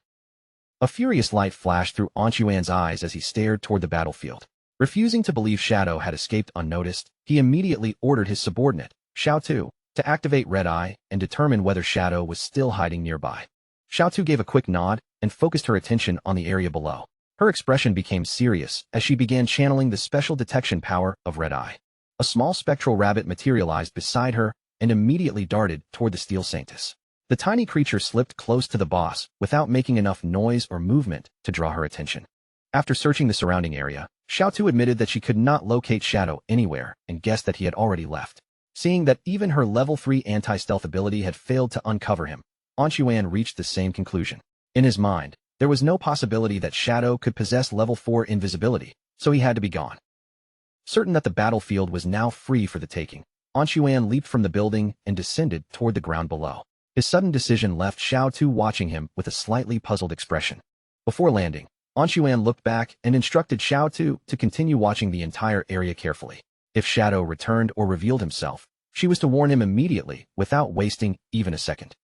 A furious light flashed through Anxuan's eyes as he stared toward the battlefield. Refusing to believe Shadow had escaped unnoticed, he immediately ordered his subordinate, Xiao Tu, to activate Red Eye and determine whether Shadow was still hiding nearby. Xiao Tu gave a quick nod and focused her attention on the area below. Her expression became serious as she began channeling the special detection power of Red Eye. A small spectral rabbit materialized beside her and immediately darted toward the Steel Saintess. The tiny creature slipped close to the boss without making enough noise or movement to draw her attention. After searching the surrounding area, Xiao Tu admitted that she could not locate Shadow anywhere and guessed that he had already left. Seeing that even her level 3 anti-stealth ability had failed to uncover him, Anxuan reached the same conclusion. In his mind, there was no possibility that Shadow could possess level 4 invisibility, so he had to be gone. Certain that the battlefield was now free for the taking, Anxuan leaped from the building and descended toward the ground below. His sudden decision left Xiao Tu watching him with a slightly puzzled expression. Before landing, Anxuan looked back and instructed Xiao Tu to continue watching the entire area carefully. If Shadow returned or revealed himself, she was to warn him immediately without wasting even a second.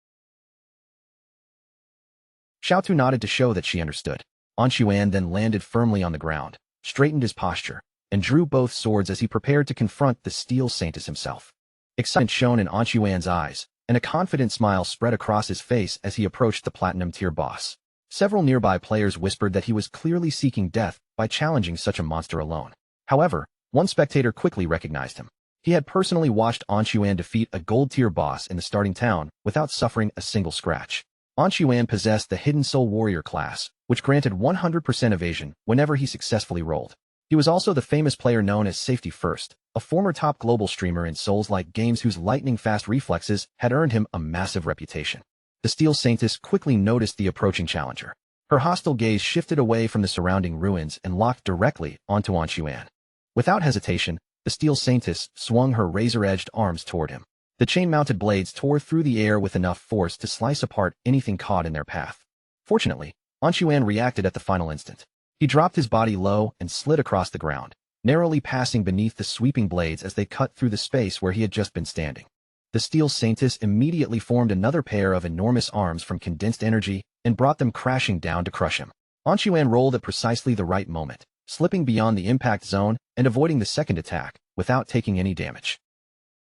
Xiao Tu nodded to show that she understood. Anxuan then landed firmly on the ground, straightened his posture, and drew both swords as he prepared to confront the Steel Saintess himself. Excitement shone in Anxuan's eyes, and a confident smile spread across his face as he approached the Platinum-tier boss. Several nearby players whispered that he was clearly seeking death by challenging such a monster alone. However, one spectator quickly recognized him. He had personally watched Anxuan defeat a gold-tier boss in the starting town without suffering a single scratch. Anxuan possessed the Hidden Soul Warrior class, which granted 100% evasion whenever he successfully rolled. He was also the famous player known as Safety First, a former top global streamer in Souls-like games whose lightning-fast reflexes had earned him a massive reputation. The Steel Saintess quickly noticed the approaching challenger. Her hostile gaze shifted away from the surrounding ruins and locked directly onto Anxuan. Without hesitation, the Steel Saintess swung her razor-edged arms toward him. The chain-mounted blades tore through the air with enough force to slice apart anything caught in their path. Fortunately, Anxuan reacted at the final instant. He dropped his body low and slid across the ground, narrowly passing beneath the sweeping blades as they cut through the space where he had just been standing. The Steel Saintess immediately formed another pair of enormous arms from condensed energy and brought them crashing down to crush him. Anxuan rolled at precisely the right moment, slipping beyond the impact zone and avoiding the second attack without taking any damage.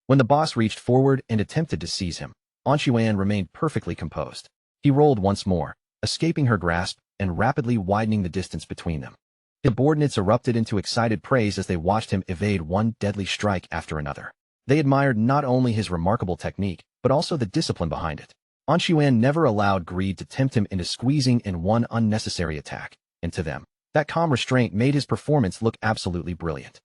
When the boss reached forward and attempted to seize him, Anxuan remained perfectly composed. He rolled once more, escaping her grasp and rapidly widening the distance between them. His subordinates erupted into excited praise as they watched him evade one deadly strike after another. They admired not only his remarkable technique, but also the discipline behind it. Anxuan never allowed greed to tempt him into squeezing in one unnecessary attack, and to them, that calm restraint made his performance look absolutely brilliant.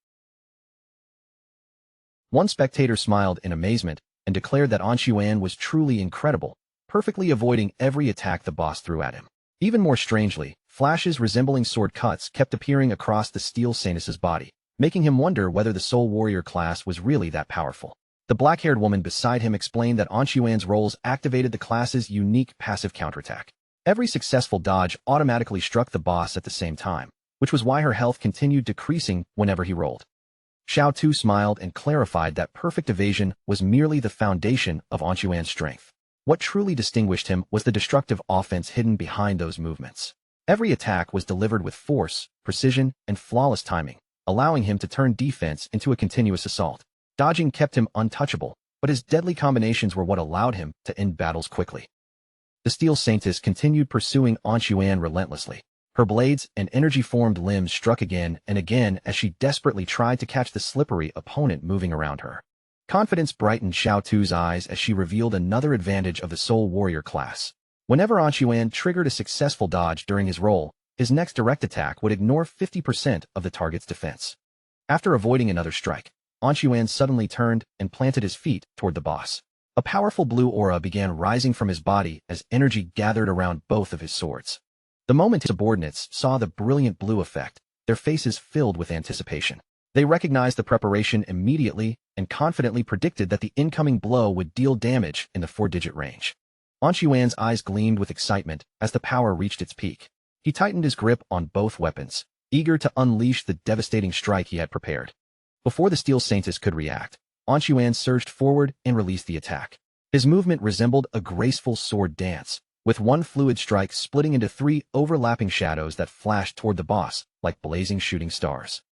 One spectator smiled in amazement and declared that Anxuan was truly incredible, perfectly avoiding every attack the boss threw at him. Even more strangely, flashes resembling sword cuts kept appearing across the Steel Saintess's body, making him wonder whether the Soul Warrior class was really that powerful. The black-haired woman beside him explained that Anxuan's rolls activated the class's unique passive counterattack. Every successful dodge automatically struck the boss at the same time, which was why her health continued decreasing whenever he rolled. Xiao Tu smiled and clarified that perfect evasion was merely the foundation of Anxuan's strength. What truly distinguished him was the destructive offense hidden behind those movements. Every attack was delivered with force, precision, and flawless timing, allowing him to turn defense into a continuous assault. Dodging kept him untouchable, but his deadly combinations were what allowed him to end battles quickly. The Steel Saintess continued pursuing Anxuan relentlessly. Her blades and energy-formed limbs struck again and again as she desperately tried to catch the slippery opponent moving around her. Confidence brightened Xiao Tu's eyes as she revealed another advantage of the Soul Warrior class. Whenever Anxuan triggered a successful dodge during his roll, his next direct attack would ignore 50% of the target's defense. After avoiding another strike, Anxuan suddenly turned and planted his feet toward the boss. A powerful blue aura began rising from his body as energy gathered around both of his swords. The moment his subordinates saw the brilliant blue effect, their faces filled with anticipation. They recognized the preparation immediately and confidently predicted that the incoming blow would deal damage in the 4-digit range. An Xuan's eyes gleamed with excitement as the power reached its peak. He tightened his grip on both weapons, eager to unleash the devastating strike he had prepared. Before the Steel Saintess could react, An Xuan surged forward and released the attack. His movement resembled a graceful sword dance, with one fluid strike splitting into 3 overlapping shadows that flashed toward the boss like blazing shooting stars.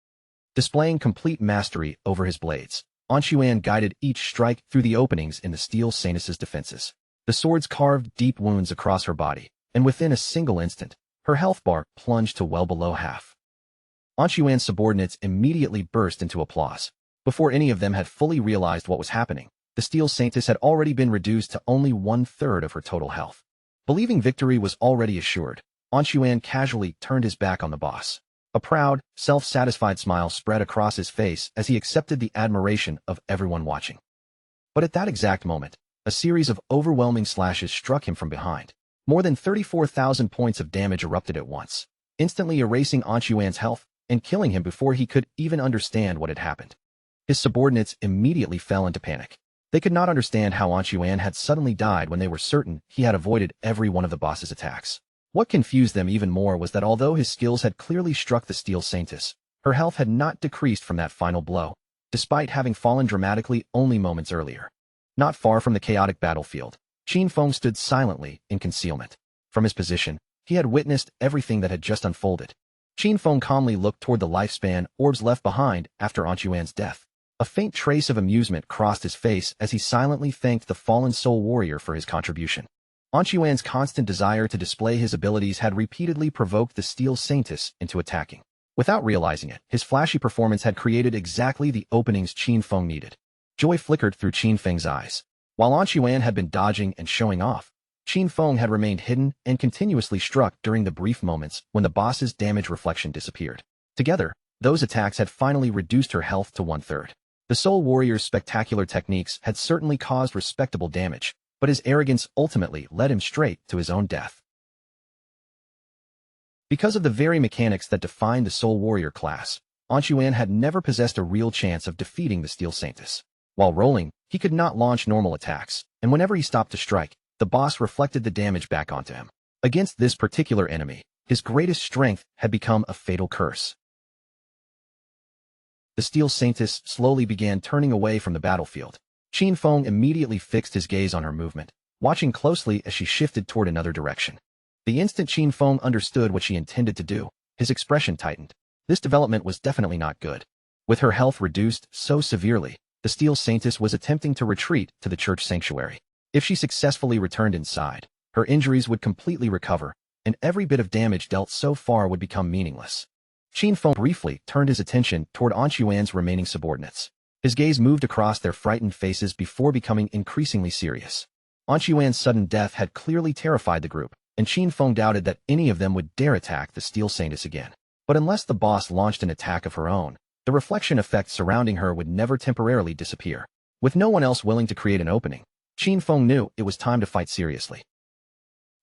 Displaying complete mastery over his blades, An Xuan guided each strike through the openings in the Steel Saintess's defenses. The swords carved deep wounds across her body, and within a single instant, her health bar plunged to well below half. An Xuan's subordinates immediately burst into applause. Before any of them had fully realized what was happening, the Steel Saintess had already been reduced to only 1/3 of her total health. Believing victory was already assured, An Xuan casually turned his back on the boss. A proud, self-satisfied smile spread across his face as he accepted the admiration of everyone watching. But at that exact moment, a series of overwhelming slashes struck him from behind. More than 34,000 points of damage erupted at once, instantly erasing An Xuan's health and killing him before he could even understand what had happened. His subordinates immediately fell into panic. They could not understand how An Xuan had suddenly died when they were certain he had avoided every one of the boss's attacks. What confused them even more was that although his skills had clearly struck the Steel Saintess, her health had not decreased from that final blow, despite having fallen dramatically only moments earlier. Not far from the chaotic battlefield, Qin Feng stood silently in concealment. From his position, he had witnessed everything that had just unfolded. Qin Feng calmly looked toward the lifespan orbs left behind after An Xuan's death. A faint trace of amusement crossed his face as he silently thanked the fallen soul warrior for his contribution. An Xuan's constant desire to display his abilities had repeatedly provoked the Steel Saintess into attacking. Without realizing it, his flashy performance had created exactly the openings Qin Feng needed. Joy flickered through Qin Feng's eyes. While An Xuan had been dodging and showing off, Qin Feng had remained hidden and continuously struck during the brief moments when the boss's damage reflection disappeared. Together, those attacks had finally reduced her health to 1/3. The Soul Warrior's spectacular techniques had certainly caused respectable damage, but his arrogance ultimately led him straight to his own death. Because of the very mechanics that define the Soul Warrior class, An Xuan had never possessed a real chance of defeating the Steel Saintess. While rolling, he could not launch normal attacks, and whenever he stopped to strike, the boss reflected the damage back onto him. Against this particular enemy, his greatest strength had become a fatal curse. The Steel Saintess slowly began turning away from the battlefield. Qin Feng immediately fixed his gaze on her movement, watching closely as she shifted toward another direction. The instant Qin Feng understood what she intended to do, his expression tightened. This development was definitely not good. With her health reduced so severely, the Steel Saintess was attempting to retreat to the church sanctuary. If she successfully returned inside, her injuries would completely recover, and every bit of damage dealt so far would become meaningless. Qin Feng briefly turned his attention toward An Xuan's remaining subordinates. His gaze moved across their frightened faces before becoming increasingly serious. An Xuan's sudden death had clearly terrified the group, and Qin Feng doubted that any of them would dare attack the Steel Saintess again. But unless the boss launched an attack of her own, the reflection effect surrounding her would never temporarily disappear. With no one else willing to create an opening, Qin Feng knew it was time to fight seriously.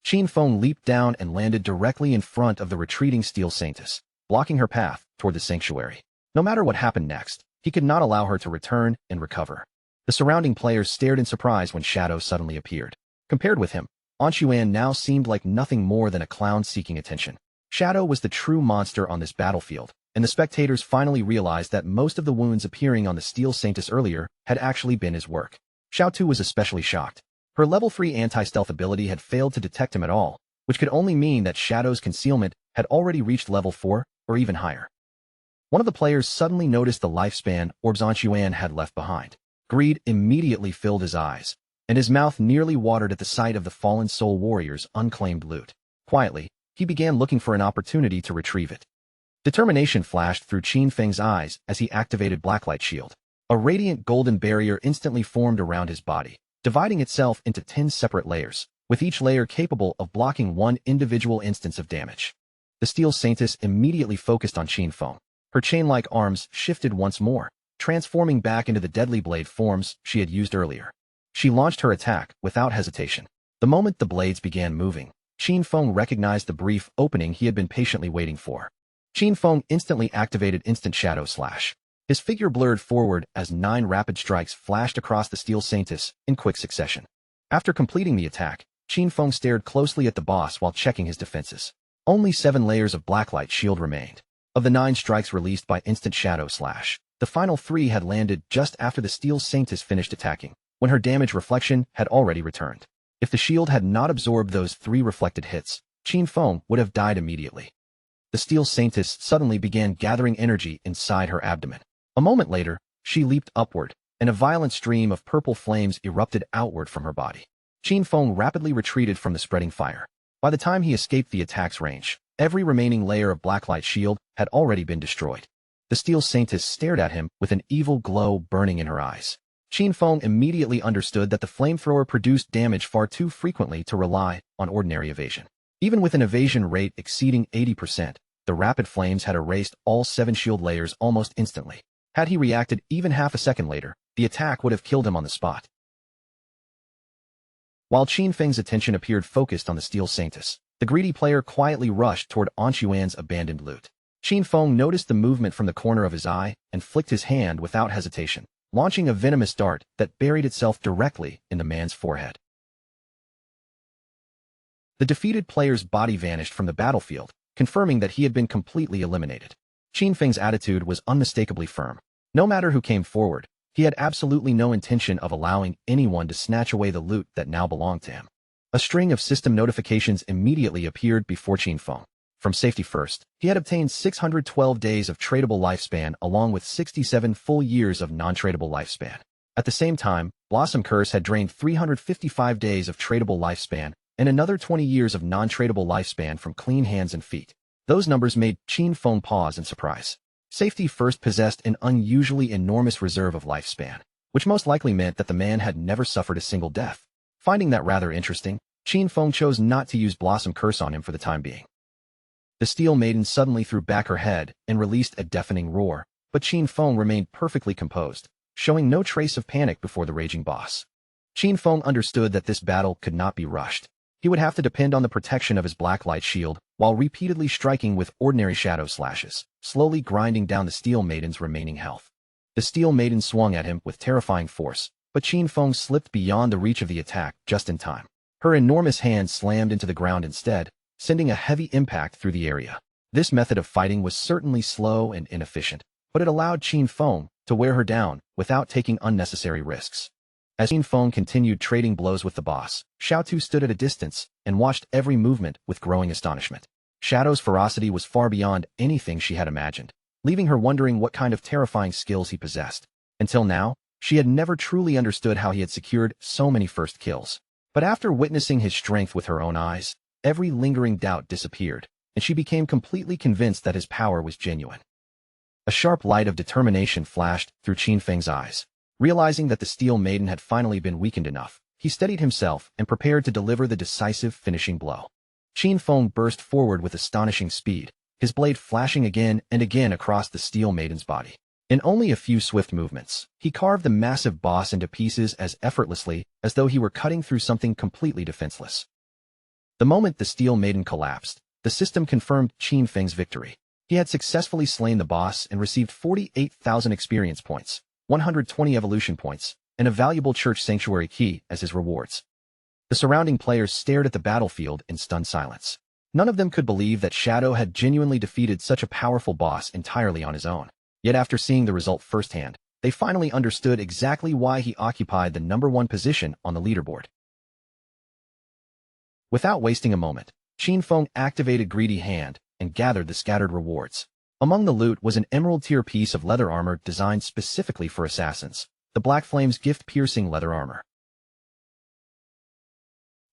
Qin Feng leaped down and landed directly in front of the retreating Steel Saintess, blocking her path toward the sanctuary. No matter what happened next, he could not allow her to return and recover. The surrounding players stared in surprise when Shadow suddenly appeared. Compared with him, An Xuan now seemed like nothing more than a clown seeking attention. Shadow was the true monster on this battlefield, and the spectators finally realized that most of the wounds appearing on the Steel Saintess earlier had actually been his work. Xiao Tu was especially shocked. Her level 3 anti-stealth ability had failed to detect him at all, which could only mean that Shadow's concealment had already reached level 4 or even higher. One of the players suddenly noticed the lifespan orbs An Xuan had left behind. Greed immediately filled his eyes, and his mouth nearly watered at the sight of the fallen soul warrior's unclaimed loot. Quietly, he began looking for an opportunity to retrieve it. Determination flashed through Qin Feng's eyes as he activated Blacklight Shield. A radiant golden barrier instantly formed around his body, dividing itself into 10 separate layers, with each layer capable of blocking one individual instance of damage. The Steel Saintess immediately focused on Qin Feng. Her chain-like arms shifted once more, transforming back into the deadly blade forms she had used earlier. She launched her attack without hesitation. The moment the blades began moving, Qin Feng recognized the brief opening he had been patiently waiting for. Qin Feng instantly activated Instant Shadow Slash. His figure blurred forward as 9 rapid strikes flashed across the Steel Saintess in quick succession. After completing the attack, Qin Feng stared closely at the boss while checking his defenses. Only 7 layers of Blacklight Shield remained. Of the 9 strikes released by Instant Shadow Slash, the final 3 had landed just after the Steel Saintess finished attacking, when her damage reflection had already returned. If the shield had not absorbed those 3 reflected hits, Qin Feng would have died immediately. The Steel Saintess suddenly began gathering energy inside her abdomen. A moment later, she leaped upward, and a violent stream of purple flames erupted outward from her body. Qin Feng rapidly retreated from the spreading fire. By the time he escaped the attack's range, every remaining layer of Blacklight Shield had already been destroyed. The Steel Saintess stared at him with an evil glow burning in her eyes. Qin Feng immediately understood that the flamethrower produced damage far too frequently to rely on ordinary evasion. Even with an evasion rate exceeding 80%, the rapid flames had erased all 7 shield layers almost instantly. Had he reacted even half a second later, the attack would have killed him on the spot. While Qin Feng's attention appeared focused on the Steel Saintess, the greedy player quietly rushed toward Anshuan's abandoned loot. Qin Feng noticed the movement from the corner of his eye and flicked his hand without hesitation, launching a venomous dart that buried itself directly in the man's forehead. The defeated player's body vanished from the battlefield, confirming that he had been completely eliminated. Qin Feng's attitude was unmistakably firm. No matter who came forward, he had absolutely no intention of allowing anyone to snatch away the loot that now belonged to him. A string of system notifications immediately appeared before Qin Feng. From Safety First, he had obtained 612 days of tradable lifespan along with 67 full years of non-tradable lifespan. At the same time, Blossom Curse had drained 355 days of tradable lifespan and another 20 years of non-tradable lifespan from clean hands and feet. Those numbers made Qin Feng pause in surprise. Safety First possessed an unusually enormous reserve of lifespan, which most likely meant that the man had never suffered a single death. Finding that rather interesting, Qin Feng chose not to use Blossom Curse on him for the time being. The Steel Maiden suddenly threw back her head and released a deafening roar, but Qin Feng remained perfectly composed, showing no trace of panic before the raging boss. Qin Feng understood that this battle could not be rushed. He would have to depend on the protection of his Blacklight Shield while repeatedly striking with ordinary shadow slashes, slowly grinding down the Steel Maiden's remaining health. The Steel Maiden swung at him with terrifying force, but Qin Feng slipped beyond the reach of the attack just in time. Her enormous hand slammed into the ground instead, sending a heavy impact through the area. This method of fighting was certainly slow and inefficient, but it allowed Qin Feng to wear her down without taking unnecessary risks. As Qin Feng continued trading blows with the boss, Xiaotu stood at a distance and watched every movement with growing astonishment. Shadow's ferocity was far beyond anything she had imagined, leaving her wondering what kind of terrifying skills he possessed. Until now, she had never truly understood how he had secured so many first kills. But after witnessing his strength with her own eyes, every lingering doubt disappeared, and she became completely convinced that his power was genuine. A sharp light of determination flashed through Qin Feng's eyes. Realizing that the Steel Maiden had finally been weakened enough, he steadied himself and prepared to deliver the decisive finishing blow. Qin Feng burst forward with astonishing speed, his blade flashing again and again across the Steel Maiden's body. In only a few swift movements, he carved the massive boss into pieces as effortlessly as though he were cutting through something completely defenseless. The moment the Steel Maiden collapsed, the system confirmed Qin Feng's victory. He had successfully slain the boss and received 48,000 experience points, 120 evolution points, and a valuable church sanctuary key as his rewards. The surrounding players stared at the battlefield in stunned silence. None of them could believe that Shadow had genuinely defeated such a powerful boss entirely on his own. Yet after seeing the result firsthand, they finally understood exactly why he occupied the #1 position on the leaderboard. Without wasting a moment, Qin Feng activated Greedy Hand and gathered the scattered rewards. Among the loot was an emerald-tier piece of leather armor designed specifically for assassins, the Black Flame's gift-piercing leather armor.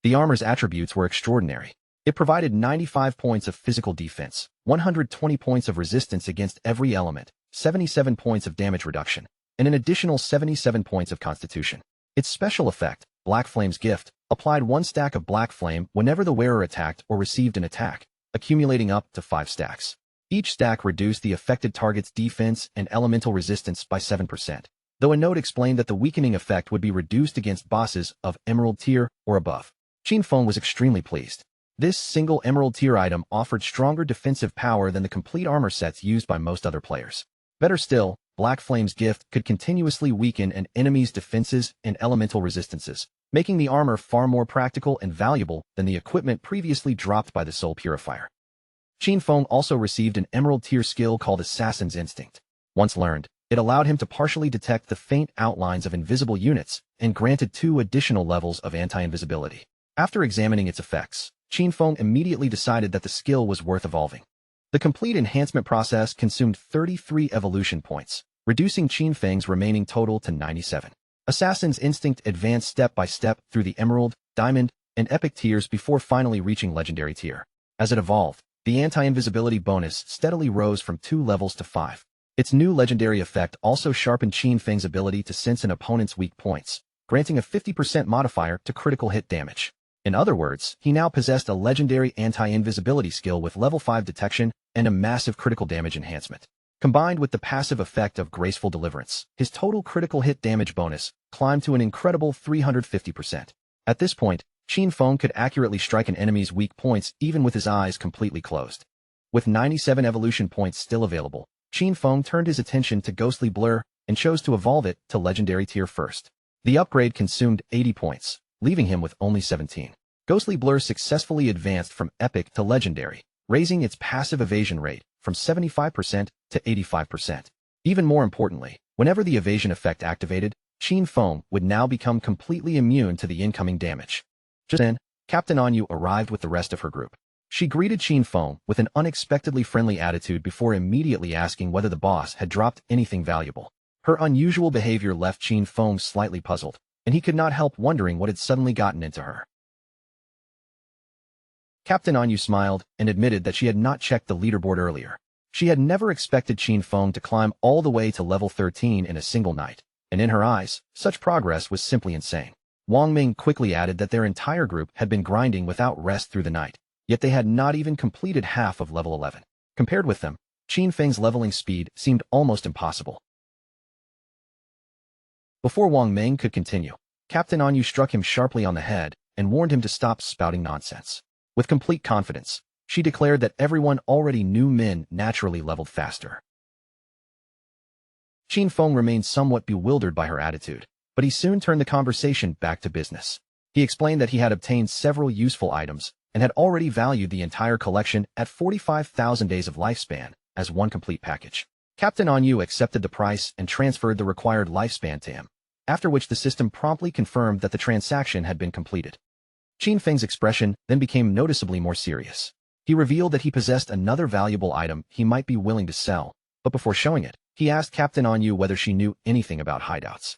The armor's attributes were extraordinary. It provided 95 points of physical defense, 120 points of resistance against every element, 77 points of damage reduction, and an additional 77 points of constitution. Its special effect, Black Flame's gift, applied 1 stack of Black Flame whenever the wearer attacked or received an attack, accumulating up to 5 stacks. Each stack reduced the affected target's defense and elemental resistance by 7%, though a note explained that the weakening effect would be reduced against bosses of Emerald tier or above. Qin Feng was extremely pleased. This single Emerald tier item offered stronger defensive power than the complete armor sets used by most other players. Better still, Black Flame's gift could continuously weaken an enemy's defenses and elemental resistances, making the armor far more practical and valuable than the equipment previously dropped by the Soul Purifier. Qin Feng also received an Emerald tier skill called Assassin's Instinct. Once learned, it allowed him to partially detect the faint outlines of invisible units and granted 2 additional levels of anti-invisibility. After examining its effects, Qin Feng immediately decided that the skill was worth evolving. The complete enhancement process consumed 33 evolution points, reducing Qin Feng's remaining total to 97. Assassin's Instinct advanced step by step through the Emerald, Diamond, and Epic tiers before finally reaching Legendary tier. As it evolved, the anti-invisibility bonus steadily rose from 2 levels to 5. Its new legendary effect also sharpened Qin Feng's ability to sense an opponent's weak points, granting a 50% modifier to critical hit damage. In other words, he now possessed a legendary anti-invisibility skill with level 5 detection and a massive critical damage enhancement. Combined with the passive effect of Graceful Deliverance, his total critical hit damage bonus climbed to an incredible 350%. At this point, Qin Feng could accurately strike an enemy's weak points even with his eyes completely closed. With 97 evolution points still available, Qin Feng turned his attention to Ghostly Blur and chose to evolve it to Legendary tier first. The upgrade consumed 80 points, leaving him with only 17. Ghostly Blur successfully advanced from Epic to Legendary, raising its passive evasion rate from 75% to 85%. Even more importantly, whenever the evasion effect activated, Qin Feng would now become completely immune to the incoming damage. Just then, Captain Anyu arrived with the rest of her group. She greeted Qin Feng with an unexpectedly friendly attitude before immediately asking whether the boss had dropped anything valuable. Her unusual behavior left Qin Feng slightly puzzled, and he could not help wondering what had suddenly gotten into her. Captain Anyu smiled and admitted that she had not checked the leaderboard earlier. She had never expected Qin Feng to climb all the way to level 13 in a single night, and in her eyes, such progress was simply insane. Wang Ming quickly added that their entire group had been grinding without rest through the night, yet they had not even completed half of level 11. Compared with them, Qin Feng's leveling speed seemed almost impossible. Before Wang Ming could continue, Captain Anyu struck him sharply on the head and warned him to stop spouting nonsense. With complete confidence, she declared that everyone already knew men naturally leveled faster. Qin Feng remained somewhat bewildered by her attitude, but he soon turned the conversation back to business. He explained that he had obtained several useful items and had already valued the entire collection at 45,000 days of lifespan as one complete package. Captain Anyu accepted the price and transferred the required lifespan to him, after which the system promptly confirmed that the transaction had been completed. Qin Feng's expression then became noticeably more serious. He revealed that he possessed another valuable item he might be willing to sell, but before showing it, he asked Captain Anyu whether she knew anything about hideouts.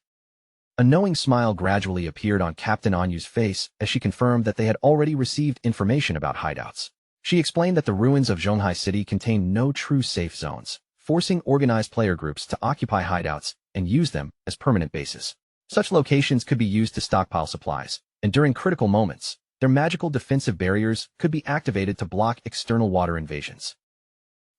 A knowing smile gradually appeared on Captain Anyu's face as she confirmed that they had already received information about hideouts. She explained that the ruins of Zhonghai City contained no true safe zones, forcing organized player groups to occupy hideouts and use them as permanent bases. Such locations could be used to stockpile supplies, and during critical moments, their magical defensive barriers could be activated to block external water invasions.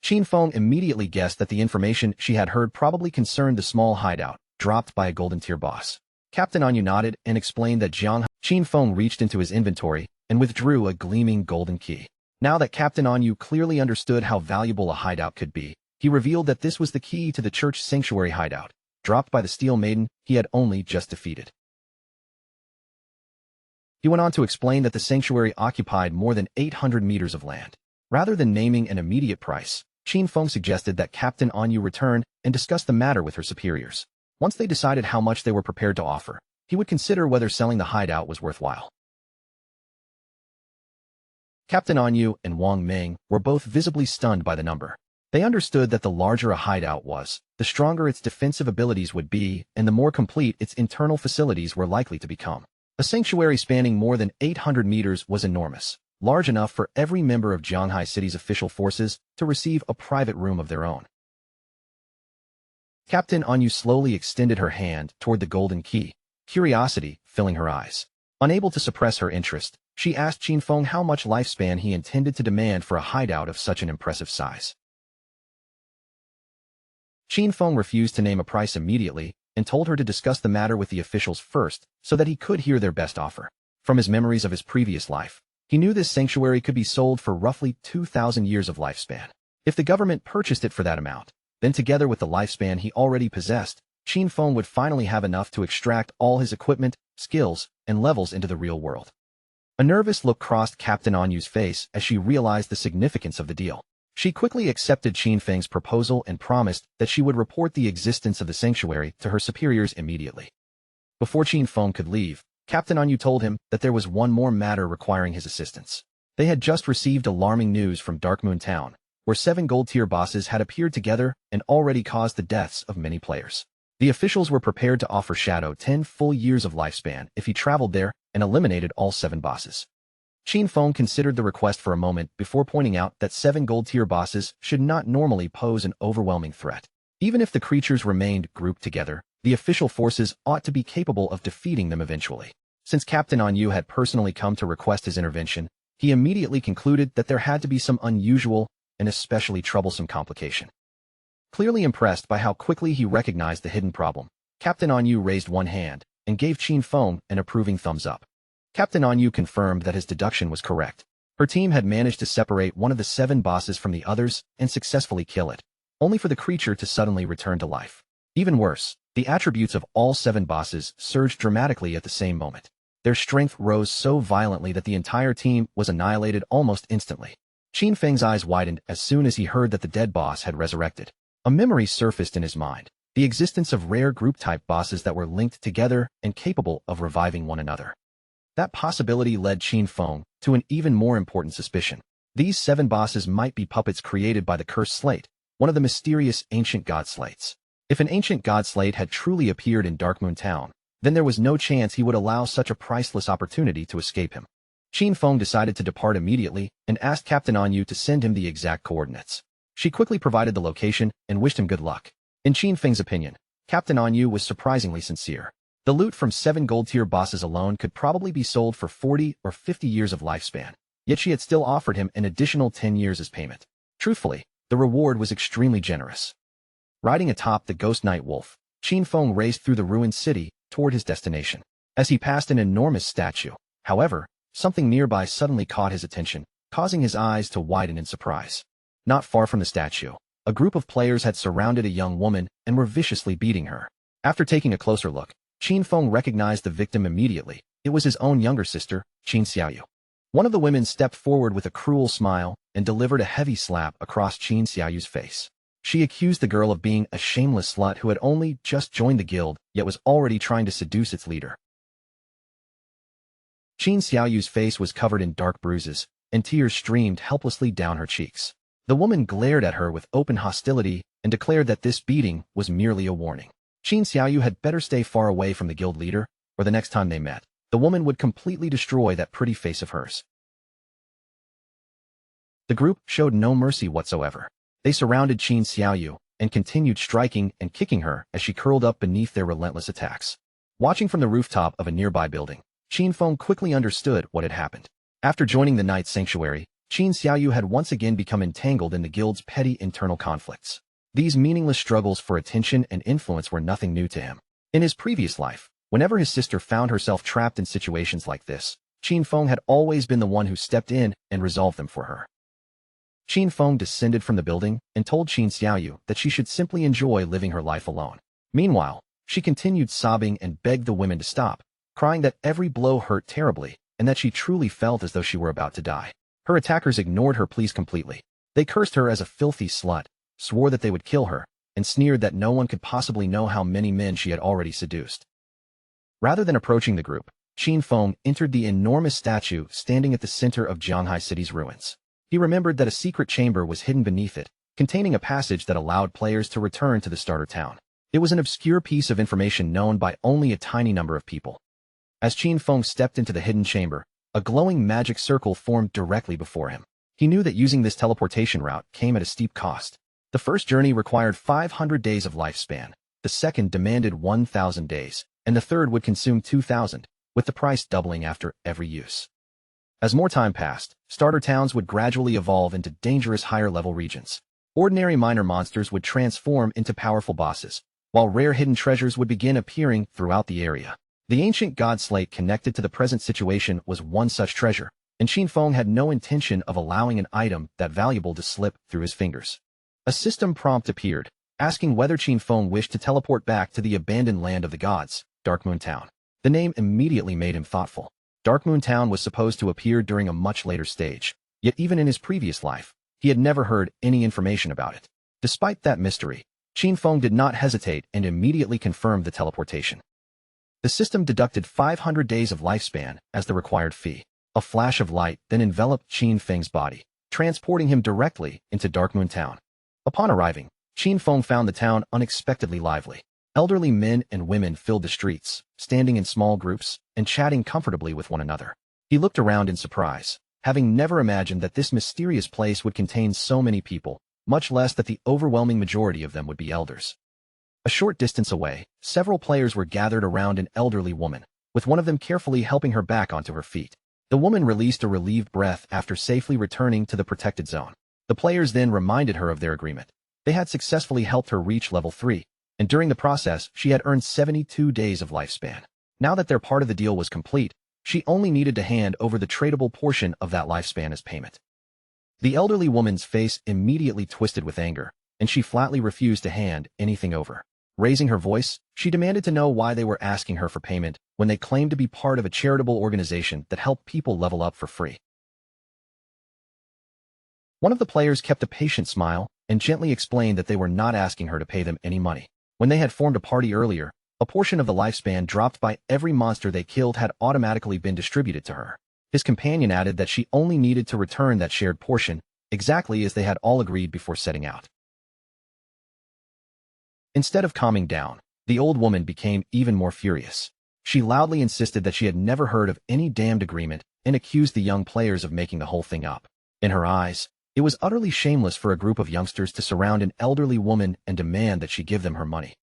Qin Feng immediately guessed that the information she had heard probably concerned the small hideout dropped by a golden tier boss. Captain Anyu nodded and explained that Qin Feng reached into his inventory and withdrew a gleaming golden key. Now that Captain Anyu clearly understood how valuable a hideout could be, he revealed that this was the key to the church sanctuary hideout, dropped by the Steel Maiden he had only just defeated. He went on to explain that the sanctuary occupied more than 800 meters of land. Rather than naming an immediate price, Qin Feng suggested that Captain Anyu return and discuss the matter with her superiors. Once they decided how much they were prepared to offer, he would consider whether selling the hideout was worthwhile. Captain Anyu and Wang Ming were both visibly stunned by the number. They understood that the larger a hideout was, the stronger its defensive abilities would be, and the more complete its internal facilities were likely to become. A sanctuary spanning more than 800 meters was enormous, large enough for every member of Zhonghai City's official forces to receive a private room of their own. Captain Anyu slowly extended her hand toward the golden key, curiosity filling her eyes. Unable to suppress her interest, she asked Qin Feng how much lifespan he intended to demand for a hideout of such an impressive size. Qin Feng refused to name a price immediately and told her to discuss the matter with the officials first so that he could hear their best offer. From his memories of his previous life, He knew this sanctuary could be sold for roughly 2,000 years of lifespan. If the government purchased it for that amount, then together with the lifespan he already possessed, Qin Feng would finally have enough to extract all his equipment, skills, and levels into the real world. A nervous look crossed Captain Anyu's face as she realized the significance of the deal. She quickly accepted Qin Feng's proposal and promised that she would report the existence of the sanctuary to her superiors immediately. Before Qin Feng could leave, Captain Anyu told him that there was one more matter requiring his assistance. They had just received alarming news from Dark Moon Town, where 7 gold-tier bosses had appeared together and already caused the deaths of many players. The officials were prepared to offer Shadow 10 full years of lifespan if he traveled there and eliminated all 7 bosses. Qin Feng considered the request for a moment before pointing out that 7 gold-tier bosses should not normally pose an overwhelming threat. Even if the creatures remained grouped together, the official forces ought to be capable of defeating them eventually. Since Captain Anyu had personally come to request his intervention, he immediately concluded that there had to be some unusual and especially troublesome complication. Clearly impressed by how quickly he recognized the hidden problem, Captain Anyu raised one hand and gave Qin Feng an approving thumbs up. Captain Anyu confirmed that his deduction was correct. Her team had managed to separate one of the 7 bosses from the others and successfully kill it, only for the creature to suddenly return to life. Even worse, the attributes of all 7 bosses surged dramatically at the same moment. Their strength rose so violently that the entire team was annihilated almost instantly. Qin Feng's eyes widened as soon as he heard that the dead boss had resurrected. A memory surfaced in his mind, the existence of rare group-type bosses that were linked together and capable of reviving one another. That possibility led Qin Feng to an even more important suspicion. These 7 bosses might be puppets created by the Cursed Slate, one of the mysterious ancient god slates. If an ancient god slate had truly appeared in Dark Moon Town, then there was no chance he would allow such a priceless opportunity to escape him. Qin Feng decided to depart immediately and asked Captain Anyu to send him the exact coordinates. She quickly provided the location and wished him good luck. In Qin Feng's opinion, Captain Anyu was surprisingly sincere. The loot from 7 gold-tier bosses alone could probably be sold for 40 or 50 years of lifespan, yet she had still offered him an additional 10 years as payment. Truthfully, the reward was extremely generous. Riding atop the Ghost Knight Wolf, Qin Feng raced through the ruined city toward his destination. As he passed an enormous statue, however, something nearby suddenly caught his attention, causing his eyes to widen in surprise. Not far from the statue, a group of players had surrounded a young woman and were viciously beating her. After taking a closer look, Qin Feng recognized the victim immediately. It was his own younger sister, Qin Xiaoyu. One of the women stepped forward with a cruel smile and delivered a heavy slap across Qin Xiaoyu's face. She accused the girl of being a shameless slut who had only just joined the guild, yet was already trying to seduce its leader. Qin Xiaoyu's face was covered in dark bruises, and tears streamed helplessly down her cheeks. The woman glared at her with open hostility and declared that this beating was merely a warning. Qin Xiaoyu had better stay far away from the guild leader, or the next time they met, the woman would completely destroy that pretty face of hers. The group showed no mercy whatsoever. They surrounded Qin Xiaoyu and continued striking and kicking her as she curled up beneath their relentless attacks. Watching from the rooftop of a nearby building, Qin Feng quickly understood what had happened. After joining the Knight's Sanctuary, Qin Xiaoyu had once again become entangled in the guild's petty internal conflicts. These meaningless struggles for attention and influence were nothing new to him. In his previous life, whenever his sister found herself trapped in situations like this, Qin Feng had always been the one who stepped in and resolved them for her. Qin Feng descended from the building and told Qin Xiaoyu that she should simply enjoy living her life alone. Meanwhile, she continued sobbing and begged the women to stop, crying that every blow hurt terribly and that she truly felt as though she were about to die. Her attackers ignored her pleas completely. They cursed her as a filthy slut, swore that they would kill her, and sneered that no one could possibly know how many men she had already seduced. Rather than approaching the group, Qin Feng entered the enormous statue standing at the center of Jianghai City's ruins. He remembered that a secret chamber was hidden beneath it, containing a passage that allowed players to return to the starter town. It was an obscure piece of information known by only a tiny number of people. As Qin Feng stepped into the hidden chamber, a glowing magic circle formed directly before him. He knew that using this teleportation route came at a steep cost. The first journey required 500 days of lifespan, the second demanded 1,000 days, and the third would consume 2,000, with the price doubling after every use. As more time passed, starter towns would gradually evolve into dangerous higher-level regions. Ordinary minor monsters would transform into powerful bosses, while rare hidden treasures would begin appearing throughout the area. The ancient god slate connected to the present situation was one such treasure, and Qin Feng had no intention of allowing an item that valuable to slip through his fingers. A system prompt appeared, asking whether Qin Feng wished to teleport back to the abandoned land of the gods, Dark Moon Town. The name immediately made him thoughtful. Dark Moon Town was supposed to appear during a much later stage, yet even in his previous life, he had never heard any information about it. Despite that mystery, Qin Feng did not hesitate and immediately confirmed the teleportation. The system deducted 500 days of lifespan as the required fee. A flash of light then enveloped Qin Feng's body, transporting him directly into Dark Moon Town. Upon arriving, Qin Feng found the town unexpectedly lively. Elderly men and women filled the streets, standing in small groups and chatting comfortably with one another. He looked around in surprise, having never imagined that this mysterious place would contain so many people, much less that the overwhelming majority of them would be elders. A short distance away, several players were gathered around an elderly woman, with one of them carefully helping her back onto her feet. The woman released a relieved breath after safely returning to the protected zone. The players then reminded her of their agreement. They had successfully helped her reach level 3, and during the process, she had earned 72 days of lifespan. Now that their part of the deal was complete, she only needed to hand over the tradable portion of that lifespan as payment. The elderly woman's face immediately twisted with anger, and she flatly refused to hand anything over. Raising her voice, she demanded to know why they were asking her for payment when they claimed to be part of a charitable organization that helped people level up for free. One of the players kept a patient smile and gently explained that they were not asking her to pay them any money. When they had formed a party earlier, a portion of the lifespan dropped by every monster they killed had automatically been distributed to her. His companion added that she only needed to return that shared portion, exactly as they had all agreed before setting out. Instead of calming down, the old woman became even more furious. She loudly insisted that she had never heard of any damned agreement and accused the young players of making the whole thing up. In her eyes, it was utterly shameless for a group of youngsters to surround an elderly woman and demand that she give them her money.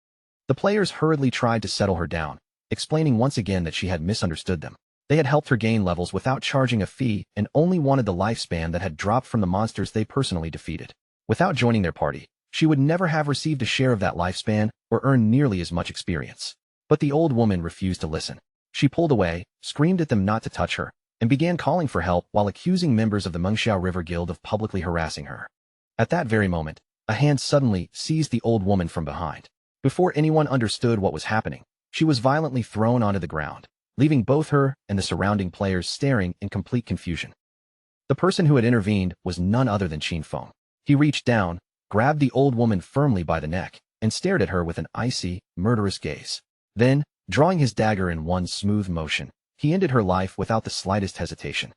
The players hurriedly tried to settle her down, explaining once again that she had misunderstood them. They had helped her gain levels without charging a fee and only wanted the lifespan that had dropped from the monsters they personally defeated. Without joining their party, she would never have received a share of that lifespan or earned nearly as much experience. But the old woman refused to listen. She pulled away, screamed at them not to touch her, and began calling for help while accusing members of the Manhwa River Guild of publicly harassing her. At that very moment, a hand suddenly seized the old woman from behind. Before anyone understood what was happening, she was violently thrown onto the ground, leaving both her and the surrounding players staring in complete confusion. The person who had intervened was none other than Qin Feng. He reached down, grabbed the old woman firmly by the neck, and stared at her with an icy, murderous gaze. Then, drawing his dagger in one smooth motion, he ended her life without the slightest hesitation.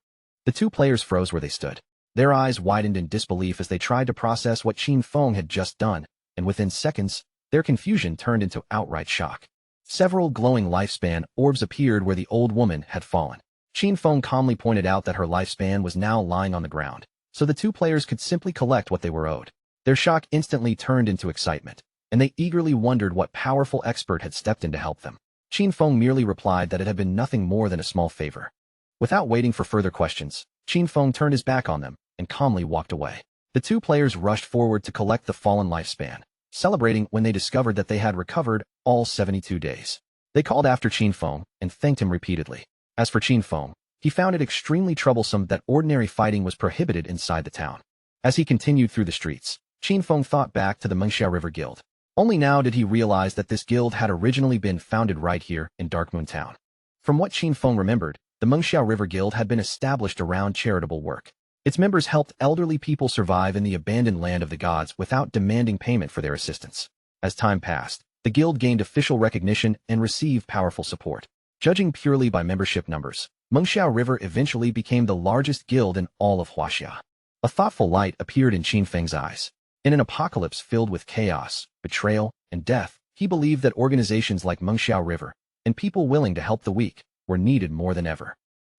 The two players froze where they stood. Their eyes widened in disbelief as they tried to process what Qin Feng had just done, and within seconds, their confusion turned into outright shock. Several glowing lifespan orbs appeared where the old woman had fallen. Qin Feng calmly pointed out that her lifespan was now lying on the ground, so the two players could simply collect what they were owed. Their shock instantly turned into excitement, and they eagerly wondered what powerful expert had stepped in to help them. Qin Feng merely replied that it had been nothing more than a small favor. Without waiting for further questions, Qin Feng turned his back on them and calmly walked away. The two players rushed forward to collect the fallen lifespan, celebrating when they discovered that they had recovered all 72 days. They called after Qin Feng and thanked him repeatedly. As for Qin Feng, he found it extremely troublesome that ordinary fighting was prohibited inside the town. As he continued through the streets, Qin Feng thought back to the Manhwa River Guild. Only now did he realize that this guild had originally been founded right here in Dark Moon Town. From what Qin Feng remembered, the Manhwa River Guild had been established around charitable work. Its members helped elderly people survive in the abandoned land of the gods without demanding payment for their assistance. As time passed, the guild gained official recognition and received powerful support. Judging purely by membership numbers, Manhwa River eventually became the largest guild in all of Huaxia. A thoughtful light appeared in Qin Feng's eyes. In an apocalypse filled with chaos, betrayal, and death, he believed that organizations like Manhwa River and people willing to help the weak were needed more than ever.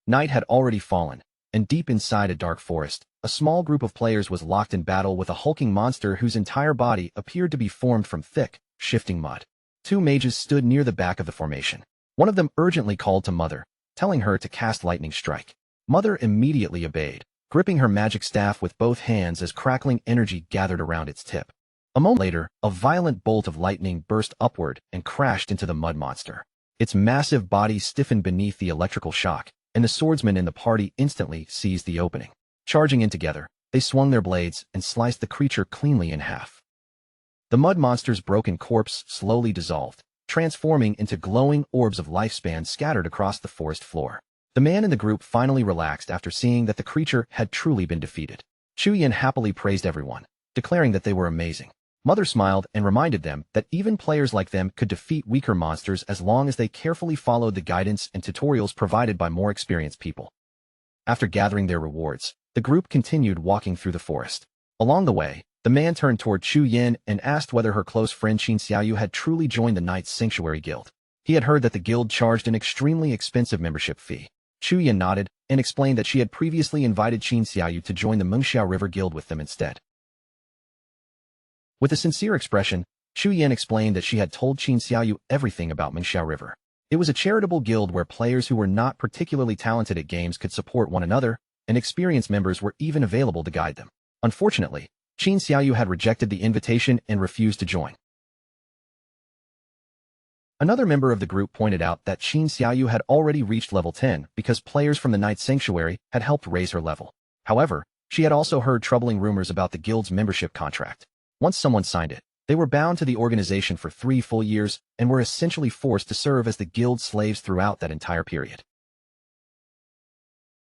Night had already fallen, and deep inside a dark forest, a small group of players was locked in battle with a hulking monster whose entire body appeared to be formed from thick, shifting mud. Two mages stood near the back of the formation. One of them urgently called to Mother, telling her to cast Lightning Strike. Mother immediately obeyed, gripping her magic staff with both hands as crackling energy gathered around its tip. A moment later, a violent bolt of lightning burst upward and crashed into the mud monster. Its massive body stiffened beneath the electrical shock, and the swordsmen in the party instantly seized the opening. Charging in together, they swung their blades and sliced the creature cleanly in half. The mud monster's broken corpse slowly dissolved, transforming into glowing orbs of lifespan scattered across the forest floor. The man in the group finally relaxed after seeing that the creature had truly been defeated. Chu Yin happily praised everyone, declaring that they were amazing. Mother smiled and reminded them that even players like them could defeat weaker monsters as long as they carefully followed the guidance and tutorials provided by more experienced people. After gathering their rewards, the group continued walking through the forest. Along the way, the man turned toward Chu Yin and asked whether her close friend Qin Xiaoyu had truly joined the Knight's Sanctuary Guild. He had heard that the guild charged an extremely expensive membership fee. Chu Yin nodded and explained that she had previously invited Qin Xiaoyu to join the Mengxiao River Guild with them instead. With a sincere expression, Chu Yin explained that she had told Qin Xiaoyu everything about Mengxiao River. It was a charitable guild where players who were not particularly talented at games could support one another, and experienced members were even available to guide them. Unfortunately, Qin Xiaoyu had rejected the invitation and refused to join. Another member of the group pointed out that Qin Xiaoyu had already reached level 10 because players from the Knight's Sanctuary had helped raise her level. However, she had also heard troubling rumors about the guild's membership contract. Once someone signed it, they were bound to the organization for 3 full years and were essentially forced to serve as the guild's slaves throughout that entire period.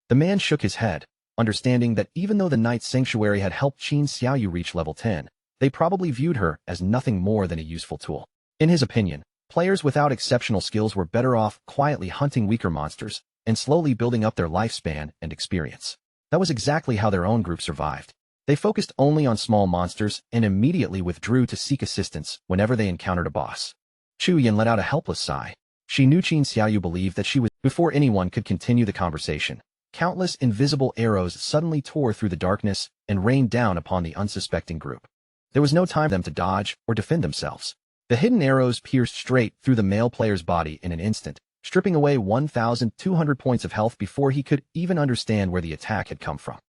The man shook his head, understanding that even though the Knight's Sanctuary had helped Qin Xiaoyu reach level 10, they probably viewed her as nothing more than a useful tool. In his opinion, players without exceptional skills were better off quietly hunting weaker monsters and slowly building up their lifespan and experience. That was exactly how their own group survived. They focused only on small monsters and immediately withdrew to seek assistance whenever they encountered a boss. Chu Yin let out a helpless sigh. She knew Qin Xiaoyu believed that she was. Before anyone could continue the conversation, countless invisible arrows suddenly tore through the darkness and rained down upon the unsuspecting group. There was no time for them to dodge or defend themselves. The hidden arrows pierced straight through the male player's body in an instant, stripping away 1,200 points of health before he could even understand where the attack had come from.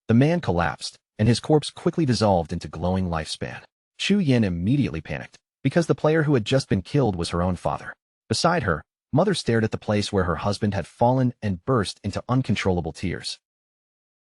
The man collapsed, and his corpse quickly dissolved into glowing lifespan. Chu Yin immediately panicked, because the player who had just been killed was her own father. Beside her, Mother stared at the place where her husband had fallen and burst into uncontrollable tears.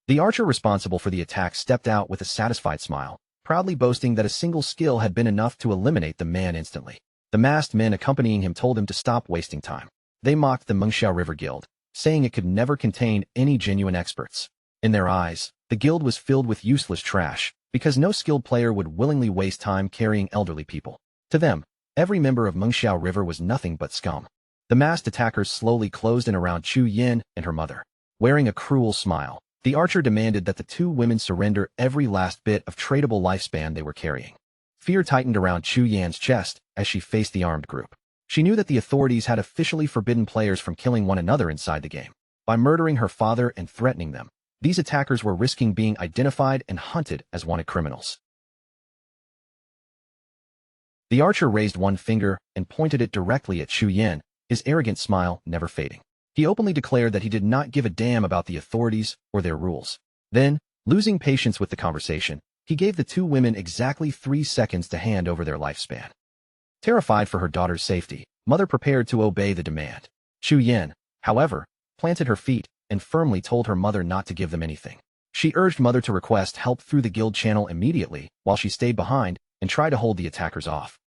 The archer responsible for the attack stepped out with a satisfied smile, proudly boasting that a single skill had been enough to eliminate the man instantly. The masked men accompanying him told him to stop wasting time. They mocked the Mengxiao River Guild, saying it could never contain any genuine experts. In their eyes, the guild was filled with useless trash, because no skilled player would willingly waste time carrying elderly people. To them, every member of Mengxiao River was nothing but scum. The masked attackers slowly closed in around Chu Yin and her mother. Wearing a cruel smile, the archer demanded that the 2 women surrender every last bit of tradable lifespan they were carrying. Fear tightened around Chu Yan's chest as she faced the armed group. She knew that the authorities had officially forbidden players from killing one another inside the game. By murdering her father and threatening them, these attackers were risking being identified and hunted as wanted criminals. The archer raised one finger and pointed it directly at Chu Yin, his arrogant smile never fading. He openly declared that he did not give a damn about the authorities or their rules. Then, losing patience with the conversation, he gave the 2 women exactly 3 seconds to hand over their lifespan. Terrified for her daughter's safety, Mother prepared to obey the demand. Chu Yin, however, planted her feet and firmly told her mother not to give them anything. She urged Mother to request help through the guild channel immediately while she stayed behind and tried to hold the attackers off.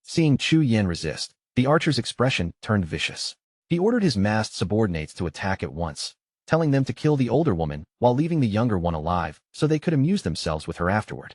Seeing Chu Yin resist, the archer's expression turned vicious. He ordered his masked subordinates to attack at once, telling them to kill the older woman while leaving the younger one alive so they could amuse themselves with her afterward.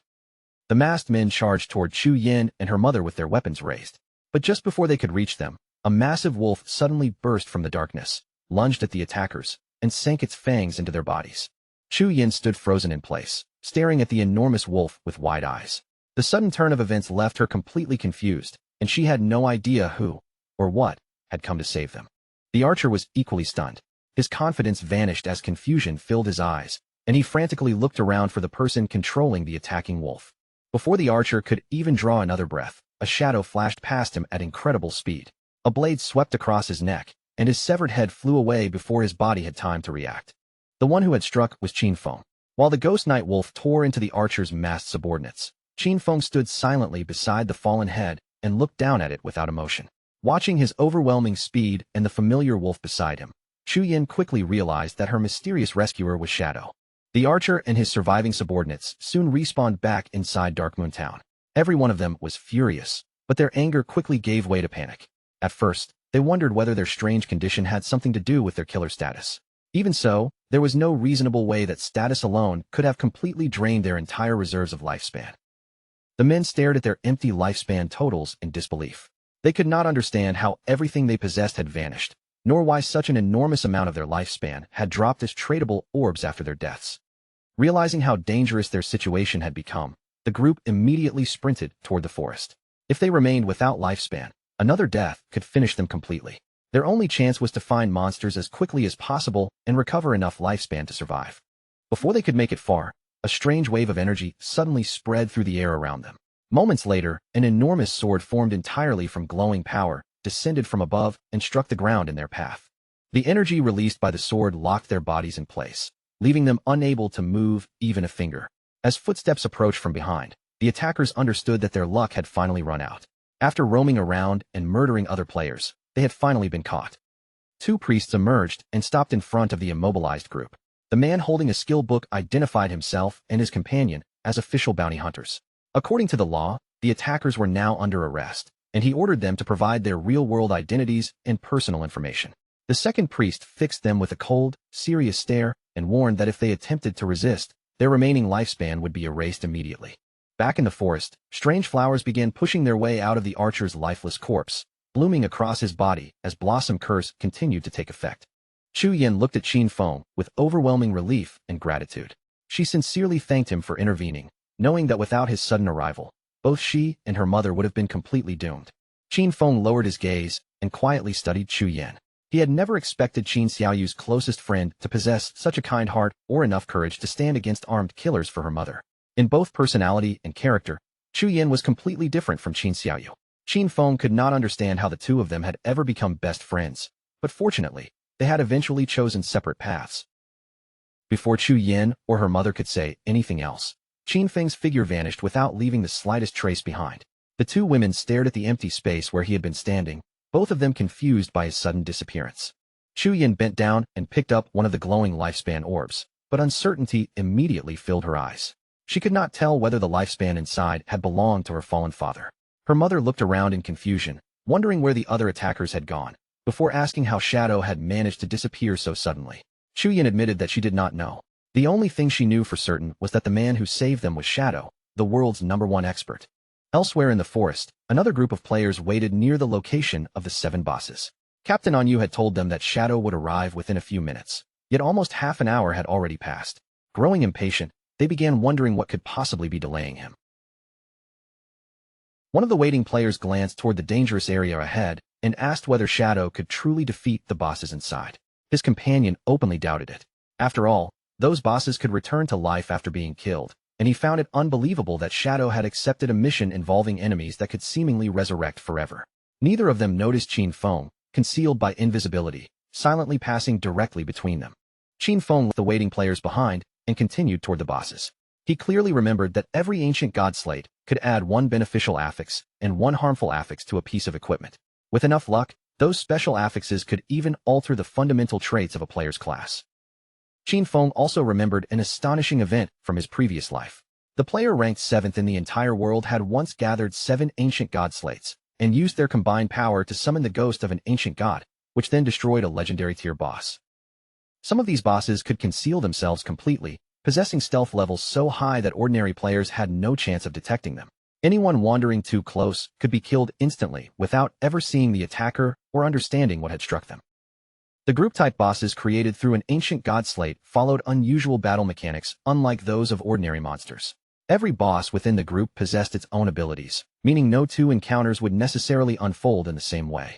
The masked men charged toward Chu Yin and her mother with their weapons raised. But just before they could reach them, a massive wolf suddenly burst from the darkness, lunged at the attackers, and sank its fangs into their bodies. Chu Yin stood frozen in place, staring at the enormous wolf with wide eyes. The sudden turn of events left her completely confused, and she had no idea who, or what, had come to save them. The archer was equally stunned. His confidence vanished as confusion filled his eyes, and he frantically looked around for the person controlling the attacking wolf. Before the archer could even draw another breath, a shadow flashed past him at incredible speed. A blade swept across his neck, and his severed head flew away before his body had time to react. The one who had struck was Qin Feng. While the ghost night wolf tore into the archer's masked subordinates, Qin Feng stood silently beside the fallen head and looked down at it without emotion. Watching his overwhelming speed and the familiar wolf beside him, Chu Yin quickly realized that her mysterious rescuer was Shadow. The archer and his surviving subordinates soon respawned back inside Darkmoon Town. Every one of them was furious, but their anger quickly gave way to panic. At first, they wondered whether their strange condition had something to do with their killer status. Even so, there was no reasonable way that status alone could have completely drained their entire reserves of lifespan. The men stared at their empty lifespan totals in disbelief. They could not understand how everything they possessed had vanished, nor why such an enormous amount of their lifespan had dropped as tradable orbs after their deaths. Realizing how dangerous their situation had become, the group immediately sprinted toward the forest. If they remained without lifespan, another death could finish them completely. Their only chance was to find monsters as quickly as possible and recover enough lifespan to survive. Before they could make it far, a strange wave of energy suddenly spread through the air around them. Moments later, an enormous sword formed entirely from glowing power descended from above and struck the ground in their path. The energy released by the sword locked their bodies in place, leaving them unable to move even a finger. As footsteps approached from behind, the attackers understood that their luck had finally run out. After roaming around and murdering other players, they had finally been caught. Two priests emerged and stopped in front of the immobilized group. The man holding a skill book identified himself and his companion as official bounty hunters. According to the law, the attackers were now under arrest, and he ordered them to provide their real-world identities and personal information. The second priest fixed them with a cold, serious stare and warned that if they attempted to resist, their remaining lifespan would be erased immediately. Back in the forest, strange flowers began pushing their way out of the archer's lifeless corpse, blooming across his body as Blossom Curse continued to take effect. Chu Yin looked at Qin Feng with overwhelming relief and gratitude. She sincerely thanked him for intervening, knowing that without his sudden arrival, both she and her mother would have been completely doomed. Qin Feng lowered his gaze and quietly studied Chu Yin. He had never expected Qin Xiaoyu's closest friend to possess such a kind heart or enough courage to stand against armed killers for her mother. In both personality and character, Chu Yin was completely different from Qin Xiaoyu. Qin Feng could not understand how the two of them had ever become best friends, but fortunately, they had eventually chosen separate paths. Before Chu Yin or her mother could say anything else, Qin Feng's figure vanished without leaving the slightest trace behind. The two women stared at the empty space where he had been standing, both of them confused by his sudden disappearance. Chu Yin bent down and picked up one of the glowing lifespan orbs, but uncertainty immediately filled her eyes. She could not tell whether the lifespan inside had belonged to her fallen father. Her mother looked around in confusion, wondering where the other attackers had gone, before asking how Shadow had managed to disappear so suddenly. Chu Yin admitted that she did not know. The only thing she knew for certain was that the man who saved them was Shadow, the world's #1 expert. Elsewhere in the forest, another group of players waited near the location of the 7 bosses. Captain Anyu had told them that Shadow would arrive within a few minutes, yet almost half an hour had already passed. Growing impatient, they began wondering what could possibly be delaying him. One of the waiting players glanced toward the dangerous area ahead and asked whether Shadow could truly defeat the bosses inside. His companion openly doubted it. After all, those bosses could return to life after being killed, and he found it unbelievable that Shadow had accepted a mission involving enemies that could seemingly resurrect forever. Neither of them noticed Qin Feng, concealed by invisibility, silently passing directly between them. Qin Feng left the waiting players behind and continued toward the bosses. He clearly remembered that every ancient god slate could add 1 beneficial affix and 1 harmful affix to a piece of equipment. With enough luck, those special affixes could even alter the fundamental traits of a player's class. Qin Feng also remembered an astonishing event from his previous life. The player ranked 7th in the entire world had once gathered 7 ancient god slates and used their combined power to summon the ghost of an ancient god, which then destroyed a legendary tier boss. Some of these bosses could conceal themselves completely, possessing stealth levels so high that ordinary players had no chance of detecting them. Anyone wandering too close could be killed instantly without ever seeing the attacker or understanding what had struck them. The group-type bosses created through an ancient god slate followed unusual battle mechanics unlike those of ordinary monsters. Every boss within the group possessed its own abilities, meaning no 2 encounters would necessarily unfold in the same way.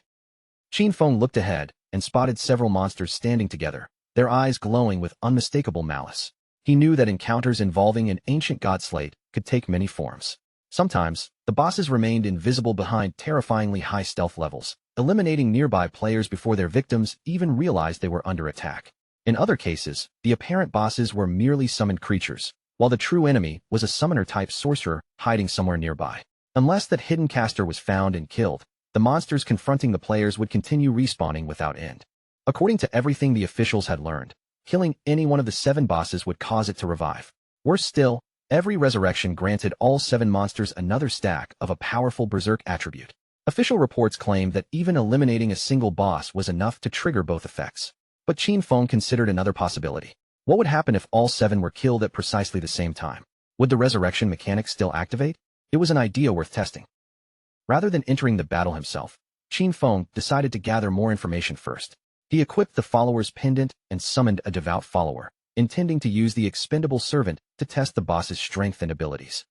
Qin Feng looked ahead and spotted several monsters standing together, their eyes glowing with unmistakable malice. He knew that encounters involving an ancient god slate could take many forms. Sometimes, the bosses remained invisible behind terrifyingly high stealth levels, eliminating nearby players before their victims even realized they were under attack. In other cases, the apparent bosses were merely summoned creatures, while the true enemy was a summoner-type sorcerer hiding somewhere nearby. Unless that hidden caster was found and killed, the monsters confronting the players would continue respawning without end. According to everything the officials had learned, killing any one of the 7 bosses would cause it to revive. Worse still, every resurrection granted all 7 monsters another stack of a powerful berserk attribute. Official reports claimed that even eliminating a single boss was enough to trigger both effects. But Qin Feng considered another possibility. What would happen if all 7 were killed at precisely the same time? Would the resurrection mechanic still activate? It was an idea worth testing. Rather than entering the battle himself, Qin Feng decided to gather more information first. He equipped the follower's pendant and summoned a devout follower, intending to use the expendable servant to test the boss's strength and abilities.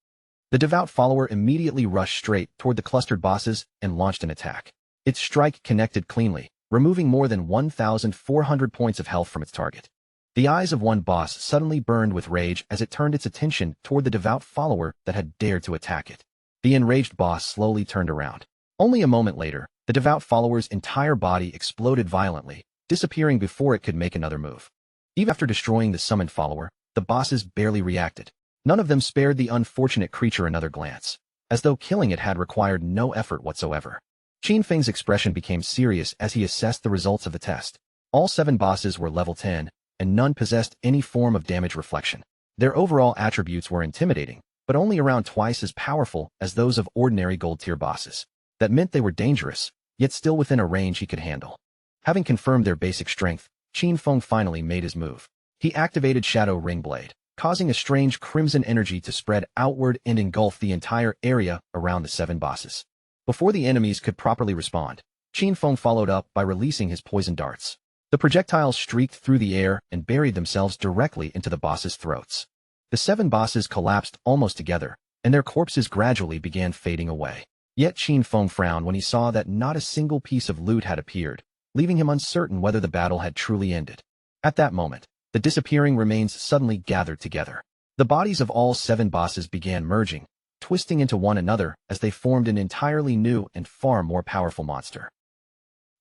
The devout follower immediately rushed straight toward the clustered bosses and launched an attack. Its strike connected cleanly, removing more than 1,400 points of health from its target. The eyes of one boss suddenly burned with rage as it turned its attention toward the devout follower that had dared to attack it. The enraged boss slowly turned around. Only a moment later, the devout follower's entire body exploded violently, disappearing before it could make another move. Even after destroying the summoned follower, the bosses barely reacted. None of them spared the unfortunate creature another glance, as though killing it had required no effort whatsoever. Qin Feng's expression became serious as he assessed the results of the test. All 7 bosses were level 10, and none possessed any form of damage reflection. Their overall attributes were intimidating, but only around twice as powerful as those of ordinary gold-tier bosses. That meant they were dangerous, yet still within a range he could handle. Having confirmed their basic strength, Qin Feng finally made his move. He activated Shadow Ring Blade, causing a strange crimson energy to spread outward and engulf the entire area around the 7 bosses. Before the enemies could properly respond, Qin Feng followed up by releasing his poison darts. The projectiles streaked through the air and buried themselves directly into the bosses' throats. The 7 bosses collapsed almost together, and their corpses gradually began fading away. Yet Qin Feng frowned when he saw that not a single piece of loot had appeared, leaving him uncertain whether the battle had truly ended. At that moment, the disappearing remains suddenly gathered together. The bodies of all 7 bosses began merging, twisting into one another as they formed an entirely new and far more powerful monster.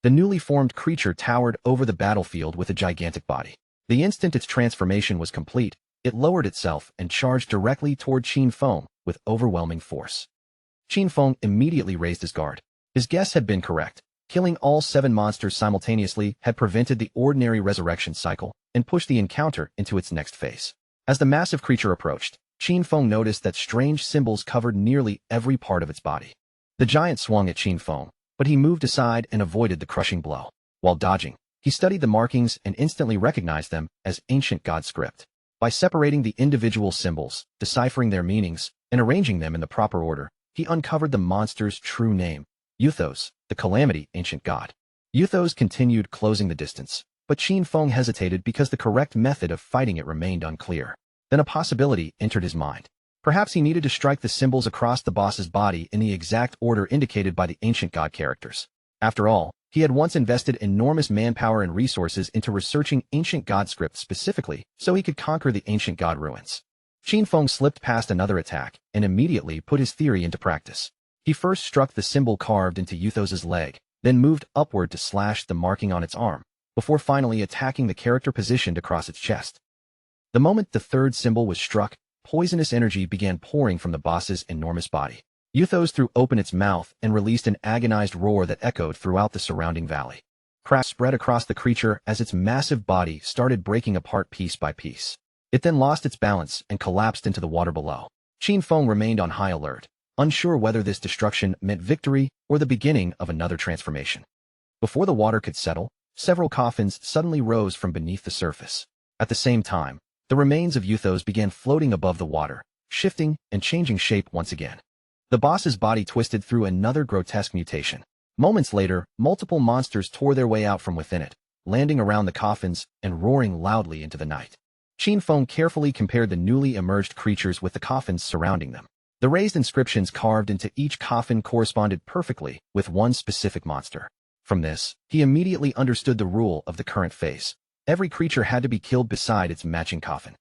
The newly formed creature towered over the battlefield with a gigantic body. The instant its transformation was complete, it lowered itself and charged directly toward Qin Feng with overwhelming force. Qin Feng immediately raised his guard. His guess had been correct. Killing all 7 monsters simultaneously had prevented the ordinary resurrection cycle and pushed the encounter into its next phase. As the massive creature approached, Qin Feng noticed that strange symbols covered nearly every part of its body. The giant swung at Qin Feng, but he moved aside and avoided the crushing blow. While dodging, he studied the markings and instantly recognized them as ancient god script. By separating the individual symbols, deciphering their meanings, and arranging them in the proper order, he uncovered the monster's true name, Euthos, the Calamity Ancient God. Euthos continued closing the distance, but Qin Feng hesitated because the correct method of fighting it remained unclear. Then a possibility entered his mind. Perhaps he needed to strike the symbols across the boss's body in the exact order indicated by the ancient god characters. After all, he had once invested enormous manpower and resources into researching ancient god script specifically so he could conquer the ancient god ruins. Qin Feng slipped past another attack and immediately put his theory into practice. He first struck the symbol carved into Euthos's leg, then moved upward to slash the marking on its arm, before finally attacking the character positioned across its chest. The moment the third symbol was struck, poisonous energy began pouring from the boss's enormous body. Euthos threw open its mouth and released an agonized roar that echoed throughout the surrounding valley. Cracks spread across the creature as its massive body started breaking apart piece by piece. It then lost its balance and collapsed into the water below. Qin Feng remained on high alert, unsure whether this destruction meant victory or the beginning of another transformation. Before the water could settle, several coffins suddenly rose from beneath the surface. At the same time, the remains of Euthos began floating above the water, shifting and changing shape once again. The boss's body twisted through another grotesque mutation. Moments later, multiple monsters tore their way out from within it, landing around the coffins and roaring loudly into the night. Qin Feng carefully compared the newly emerged creatures with the coffins surrounding them. The raised inscriptions carved into each coffin corresponded perfectly with one specific monster. From this, he immediately understood the rule of the current phase. Every creature had to be killed beside its matching coffin.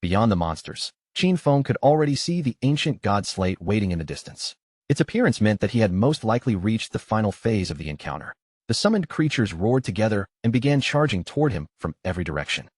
Beyond the monsters, Qin Feng could already see the ancient god slate waiting in the distance. Its appearance meant that he had most likely reached the final phase of the encounter. The summoned creatures roared together and began charging toward him from every direction.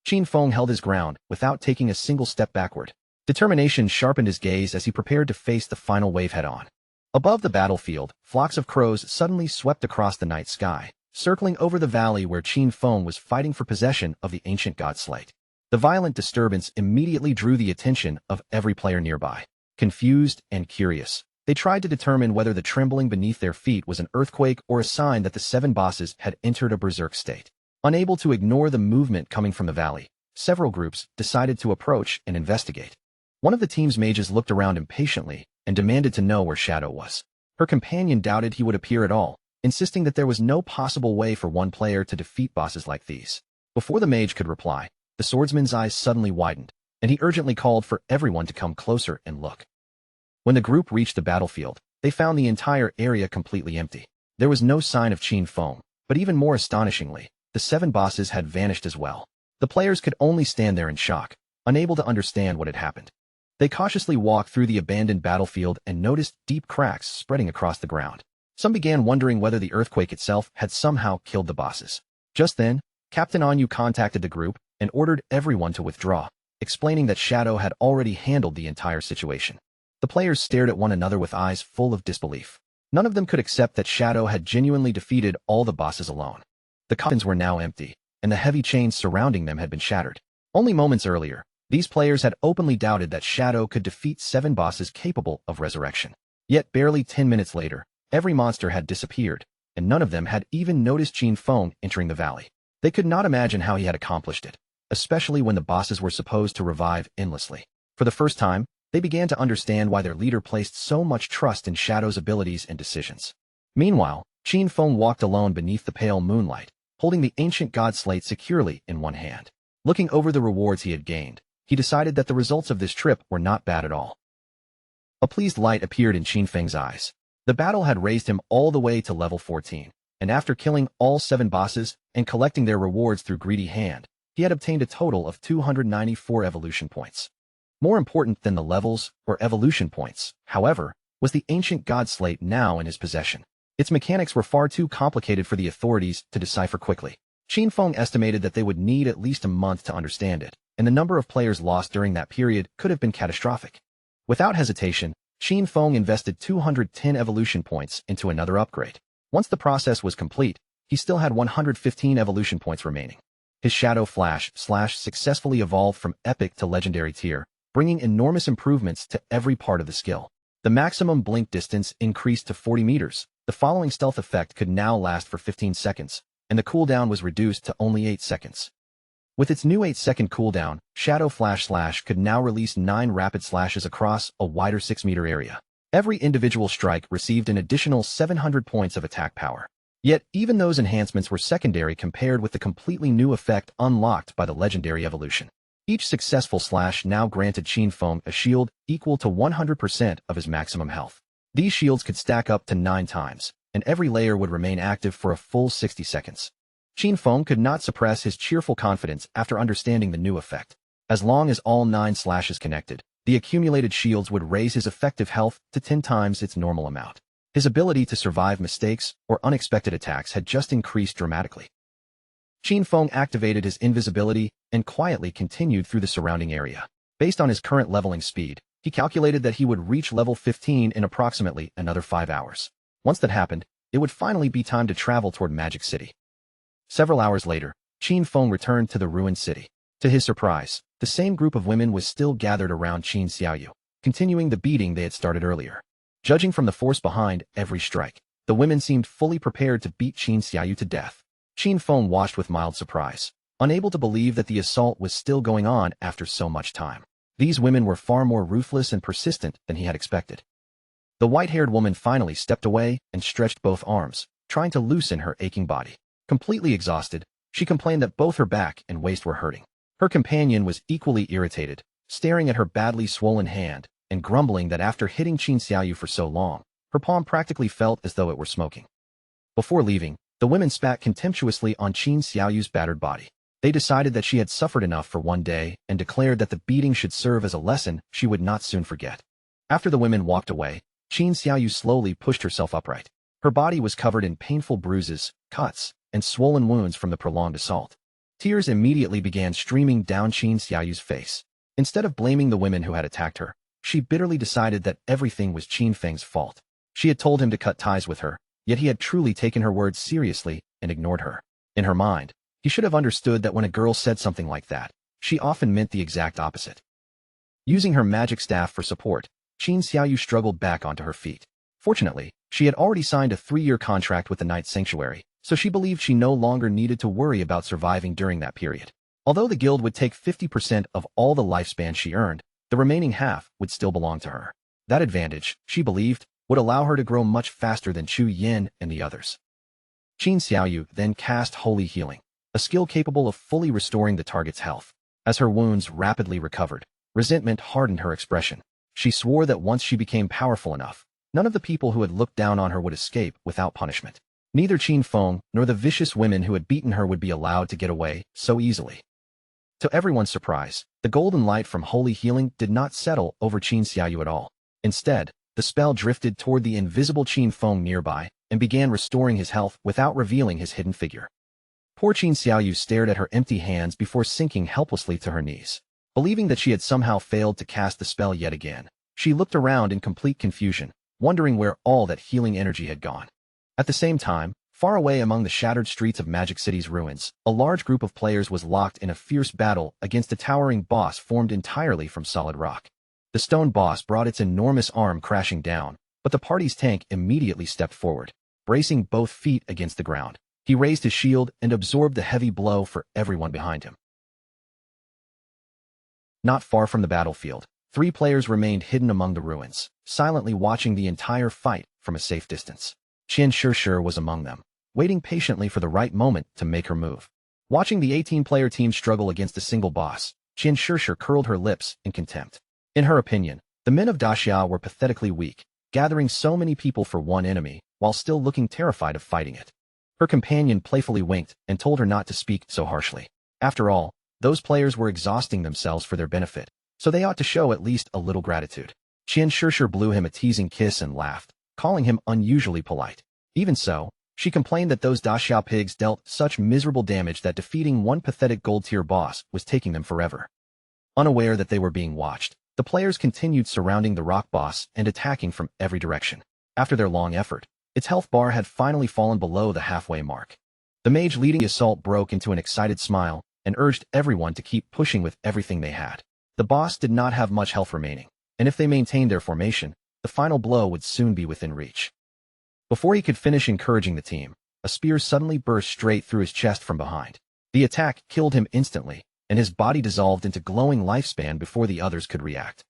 Qin Feng held his ground without taking a single step backward. Determination sharpened his gaze as he prepared to face the final wave head-on. Above the battlefield, flocks of crows suddenly swept across the night sky, circling over the valley where Qin Feng was fighting for possession of the ancient god slate. The violent disturbance immediately drew the attention of every player nearby. Confused and curious, they tried to determine whether the trembling beneath their feet was an earthquake or a sign that the 7 bosses had entered a berserk state. Unable to ignore the movement coming from the valley, several groups decided to approach and investigate. One of the team's mages looked around impatiently and demanded to know where Shadow was. Her companion doubted he would appear at all, insisting that there was no possible way for one player to defeat bosses like these. Before the mage could reply, the swordsman's eyes suddenly widened, and he urgently called for everyone to come closer and look. When the group reached the battlefield, they found the entire area completely empty. There was no sign of Qin Feng, but even more astonishingly, the 7 bosses had vanished as well. The players could only stand there in shock, unable to understand what had happened. They cautiously walked through the abandoned battlefield and noticed deep cracks spreading across the ground. Some began wondering whether the earthquake itself had somehow killed the bosses. Just then, Captain Anyu contacted the group and ordered everyone to withdraw, explaining that Shadow had already handled the entire situation. The players stared at one another with eyes full of disbelief. None of them could accept that Shadow had genuinely defeated all the bosses alone. The coffins were now empty, and the heavy chains surrounding them had been shattered. Only moments earlier, these players had openly doubted that Shadow could defeat 7 bosses capable of resurrection. Yet barely 10 minutes later, every monster had disappeared, and none of them had even noticed Qin Feng entering the valley. They could not imagine how he had accomplished it, especially when the bosses were supposed to revive endlessly. For the first time, they began to understand why their leader placed so much trust in Shadow's abilities and decisions. Meanwhile, Qin Feng walked alone beneath the pale moonlight, holding the ancient god slate securely in one hand. Looking over the rewards he had gained, he decided that the results of this trip were not bad at all. A pleased light appeared in Qin Feng's eyes. The battle had raised him all the way to level 14, and after killing all 7 bosses and collecting their rewards through greedy hand, he had obtained a total of 294 evolution points. More important than the levels or evolution points, however, was the ancient god slate now in his possession. Its mechanics were far too complicated for the authorities to decipher quickly. Qin Feng estimated that they would need at least a month to understand it, and the number of players lost during that period could have been catastrophic. Without hesitation, Qin Feng invested 210 evolution points into another upgrade. Once the process was complete, he still had 115 evolution points remaining. His Shadow Flash successfully evolved from epic to legendary tier, bringing enormous improvements to every part of the skill. The maximum blink distance increased to 40 meters. The following stealth effect could now last for 15 seconds, and the cooldown was reduced to only 8 seconds. With its new 8-second cooldown, Shadow Flash could now release 9 rapid slashes across a wider 6-meter area. Every individual strike received an additional 700 points of attack power. Yet, even those enhancements were secondary compared with the completely new effect unlocked by the legendary evolution. Each successful slash now granted Qin Feng a shield equal to 100% of his maximum health. These shields could stack up to 9 times, and every layer would remain active for a full 60 seconds. Qin Feng could not suppress his cheerful confidence after understanding the new effect. As long as all 9 slashes connected, the accumulated shields would raise his effective health to 10 times its normal amount. His ability to survive mistakes or unexpected attacks had just increased dramatically. Qin Feng activated his invisibility and quietly continued through the surrounding area. Based on his current leveling speed, he calculated that he would reach level 15 in approximately another 5 hours. Once that happened, it would finally be time to travel toward Magic City. Several hours later, Qin Feng returned to the ruined city. To his surprise, the same group of women was still gathered around Qin Xiaoyu, continuing the beating they had started earlier. Judging from the force behind every strike, the women seemed fully prepared to beat Qin Xiaoyu to death. Qin Feng watched with mild surprise, unable to believe that the assault was still going on after so much time. These women were far more ruthless and persistent than he had expected. The white-haired woman finally stepped away and stretched both arms, trying to loosen her aching body. Completely exhausted, she complained that both her back and waist were hurting. Her companion was equally irritated, staring at her badly swollen hand and grumbling that after hitting Qin Xiaoyu for so long, her palm practically felt as though it were smoking. Before leaving, the women spat contemptuously on Qin Xiaoyu's battered body. They decided that she had suffered enough for one day and declared that the beating should serve as a lesson she would not soon forget. After the women walked away, Qin Xiaoyu slowly pushed herself upright. Her body was covered in painful bruises, cuts, and swollen wounds from the prolonged assault. Tears immediately began streaming down Qin Xiaoyu's face. Instead of blaming the women who had attacked her, she bitterly decided that everything was Qin Feng's fault. She had told him to cut ties with her, yet he had truly taken her words seriously and ignored her. In her mind, he should have understood that when a girl said something like that, she often meant the exact opposite. Using her magic staff for support, Qin Xiaoyu struggled back onto her feet. Fortunately, she had already signed a 3-year contract with the Night Sanctuary, so she believed she no longer needed to worry about surviving during that period. Although the guild would take 50% of all the lifespan she earned, the remaining half would still belong to her. That advantage, she believed, would allow her to grow much faster than Chu Yin and the others. Qin Xiaoyu then cast Holy Healing, a skill capable of fully restoring the target's health. As her wounds rapidly recovered, resentment hardened her expression. She swore that once she became powerful enough, none of the people who had looked down on her would escape without punishment. Neither Qin Feng nor the vicious women who had beaten her would be allowed to get away so easily. To everyone's surprise, the golden light from Holy Healing did not settle over Qin Xiaoyu at all. Instead, the spell drifted toward the invisible Qin Feng nearby and began restoring his health without revealing his hidden figure. Poor Qin Xiaoyu stared at her empty hands before sinking helplessly to her knees. Believing that she had somehow failed to cast the spell yet again, she looked around in complete confusion, wondering where all that healing energy had gone. At the same time, far away among the shattered streets of Magic City's ruins, a large group of players was locked in a fierce battle against a towering boss formed entirely from solid rock. The stone boss brought its enormous arm crashing down, but the party's tank immediately stepped forward, bracing both feet against the ground. He raised his shield and absorbed the heavy blow for everyone behind him. Not far from the battlefield, 3 players remained hidden among the ruins, silently watching the entire fight from a safe distance. Qian Shishir was among them, waiting patiently for the right moment to make her move. Watching the 18-player team struggle against a single boss, Qian Shishir curled her lips in contempt. In her opinion, the men of Daxia were pathetically weak, gathering so many people for one enemy, while still looking terrified of fighting it. Her companion playfully winked and told her not to speak so harshly. After all, those players were exhausting themselves for their benefit, so they ought to show at least a little gratitude. Qian Shishir blew him a teasing kiss and laughed, calling him unusually polite. Even so, she complained that those Daxia pigs dealt such miserable damage that defeating one pathetic gold-tier boss was taking them forever. Unaware that they were being watched, the players continued surrounding the rock boss and attacking from every direction. After their long effort, its health bar had finally fallen below the halfway mark. The mage leading the assault broke into an excited smile and urged everyone to keep pushing with everything they had. The boss did not have much health remaining, and if they maintained their formation, the final blow would soon be within reach. Before he could finish encouraging the team, a spear suddenly burst straight through his chest from behind. The attack killed him instantly, and his body dissolved into glowing lifespan before the others could react.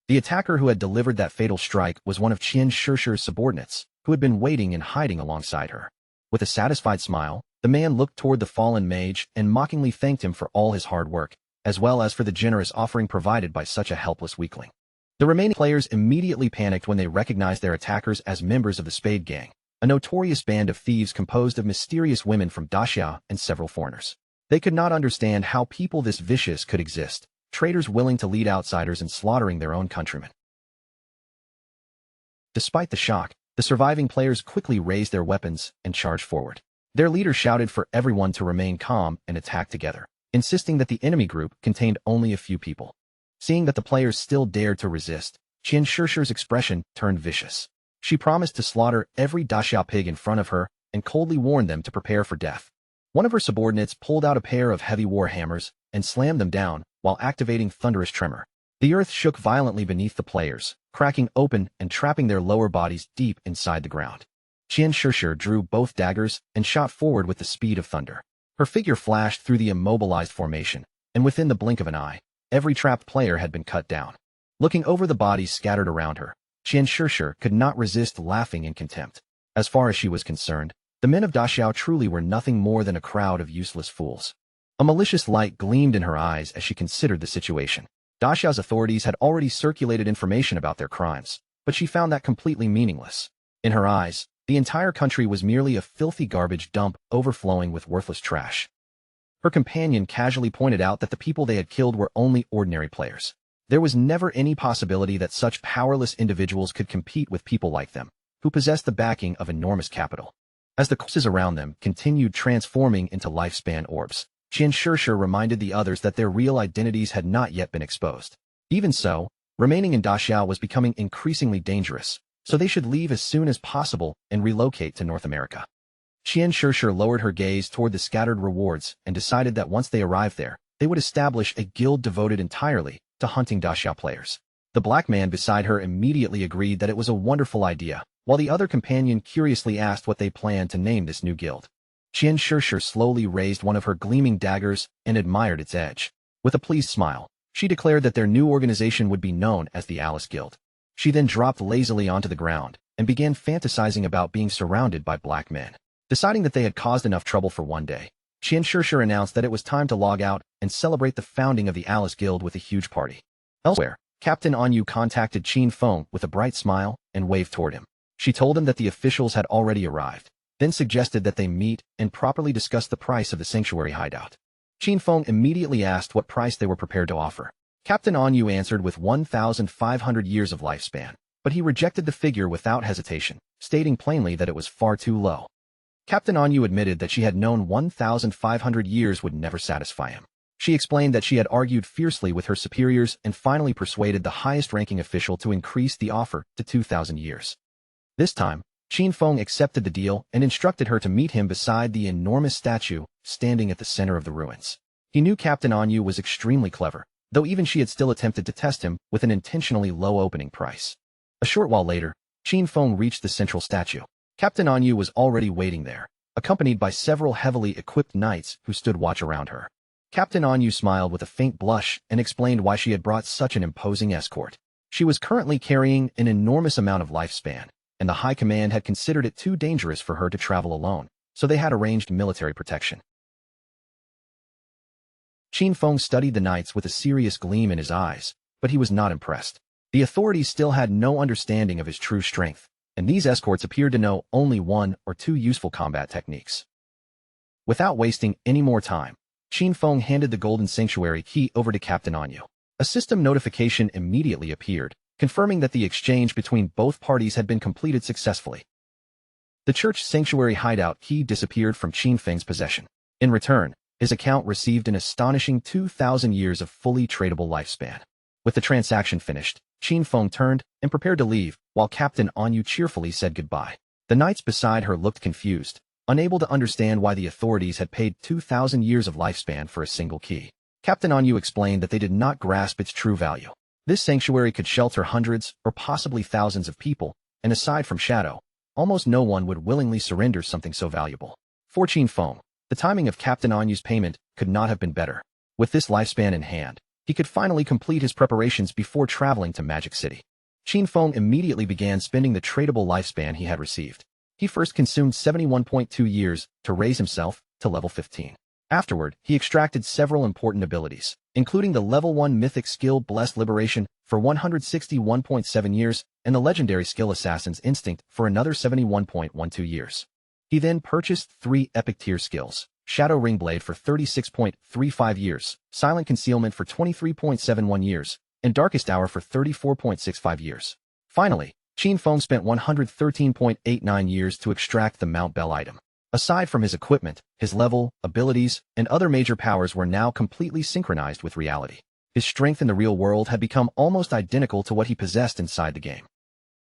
The attacker who had delivered that fatal strike was one of Qian Shishir's subordinates, who had been waiting and hiding alongside her. With a satisfied smile, the man looked toward the fallen mage and mockingly thanked him for all his hard work, as well as for the generous offering provided by such a helpless weakling. The remaining players immediately panicked when they recognized their attackers as members of the Spade Gang, a notorious band of thieves composed of mysterious women from Daxia and several foreigners. They could not understand how people this vicious could exist, traitors willing to lead outsiders in slaughtering their own countrymen. Despite the shock, the surviving players quickly raised their weapons and charged forward. Their leader shouted for everyone to remain calm and attack together, insisting that the enemy group contained only a few people. Seeing that the players still dared to resist, Qian Shishir's expression turned vicious. She promised to slaughter every Daxia pig in front of her and coldly warned them to prepare for death. One of her subordinates pulled out a pair of heavy war hammers and slammed them down while activating thunderous tremor. The earth shook violently beneath the players, cracking open and trapping their lower bodies deep inside the ground. Qian Shishir drew both daggers and shot forward with the speed of thunder. Her figure flashed through the immobilized formation, and within the blink of an eye, every trapped player had been cut down. Looking over the bodies scattered around her, Qian Shishir could not resist laughing in contempt. As far as she was concerned, the men of Daxiao truly were nothing more than a crowd of useless fools. A malicious light gleamed in her eyes as she considered the situation. Daxiao's authorities had already circulated information about their crimes, but she found that completely meaningless. In her eyes, the entire country was merely a filthy garbage dump overflowing with worthless trash. Her companion casually pointed out that the people they had killed were only ordinary players. There was never any possibility that such powerless individuals could compete with people like them, who possessed the backing of enormous capital. As the corpses around them continued transforming into lifespan orbs, Qian Shishir reminded the others that their real identities had not yet been exposed. Even so, remaining in Daxiao was becoming increasingly dangerous, so they should leave as soon as possible and relocate to North America. Qian Shishir lowered her gaze toward the scattered rewards and decided that once they arrived there, they would establish a guild devoted entirely to hunting Daxiao players. The black man beside her immediately agreed that it was a wonderful idea, while the other companion curiously asked what they planned to name this new guild. Qian Shishir slowly raised one of her gleaming daggers and admired its edge. With a pleased smile, she declared that their new organization would be known as the Alice Guild. She then dropped lazily onto the ground and began fantasizing about being surrounded by black men. Deciding that they had caused enough trouble for one day, Qian Shishir announced that it was time to log out and celebrate the founding of the Alice Guild with a huge party. Elsewhere, Captain Anyu contacted Qin Feng with a bright smile and waved toward him. She told him that the officials had already arrived, then suggested that they meet and properly discuss the price of the sanctuary hideout. Qin Feng immediately asked what price they were prepared to offer. Captain Anyu answered with 1,500 years of lifespan, but he rejected the figure without hesitation, stating plainly that it was far too low. Captain Anyu admitted that she had known 1,500 years would never satisfy him. She explained that she had argued fiercely with her superiors and finally persuaded the highest-ranking official to increase the offer to 2,000 years. This time, Qin Feng accepted the deal and instructed her to meet him beside the enormous statue standing at the center of the ruins. He knew Captain Anyu was extremely clever, though even she had still attempted to test him with an intentionally low opening price. A short while later, Qin Feng reached the central statue. Captain Anyu was already waiting there, accompanied by several heavily equipped knights who stood watch around her. Captain Anyu smiled with a faint blush and explained why she had brought such an imposing escort. She was currently carrying an enormous amount of lifespan, and the High Command had considered it too dangerous for her to travel alone, so they had arranged military protection. Qin Feng studied the knights with a serious gleam in his eyes, but he was not impressed. The authorities still had no understanding of his true strength, and these escorts appeared to know only one or two useful combat techniques. Without wasting any more time, Qin Feng handed the Golden Sanctuary key over to Captain Anyu. A system notification immediately appeared, confirming that the exchange between both parties had been completed successfully. The church sanctuary hideout key disappeared from Qin Feng's possession. In return, his account received an astonishing 2,000 years of fully tradable lifespan. With the transaction finished, Qin Feng turned and prepared to leave, while Captain Anyu cheerfully said goodbye. The knights beside her looked confused, unable to understand why the authorities had paid 2,000 years of lifespan for a single key. Captain Anyu explained that they did not grasp its true value. This sanctuary could shelter hundreds or possibly thousands of people, and aside from Shadow, almost no one would willingly surrender something so valuable. For Qin Feng, the timing of Captain Anyu's payment could not have been better. With this lifespan in hand, he could finally complete his preparations before traveling to Magic City. Qin Feng immediately began spending the tradable lifespan he had received. He first consumed 71.2 years to raise himself to level 15. Afterward, he extracted several important abilities, including the level 1 mythic skill Blessed Liberation for 161.7 years and the legendary skill Assassin's Instinct for another 71.12 years. He then purchased 3 epic tier skills, Shadow Ringblade for 36.35 years, Silent Concealment for 23.71 years, and Darkest Hour for 34.65 years. Finally, Qin Feng spent 113.89 years to extract the Mount Bell item. Aside from his equipment, his level, abilities, and other major powers were now completely synchronized with reality. His strength in the real world had become almost identical to what he possessed inside the game.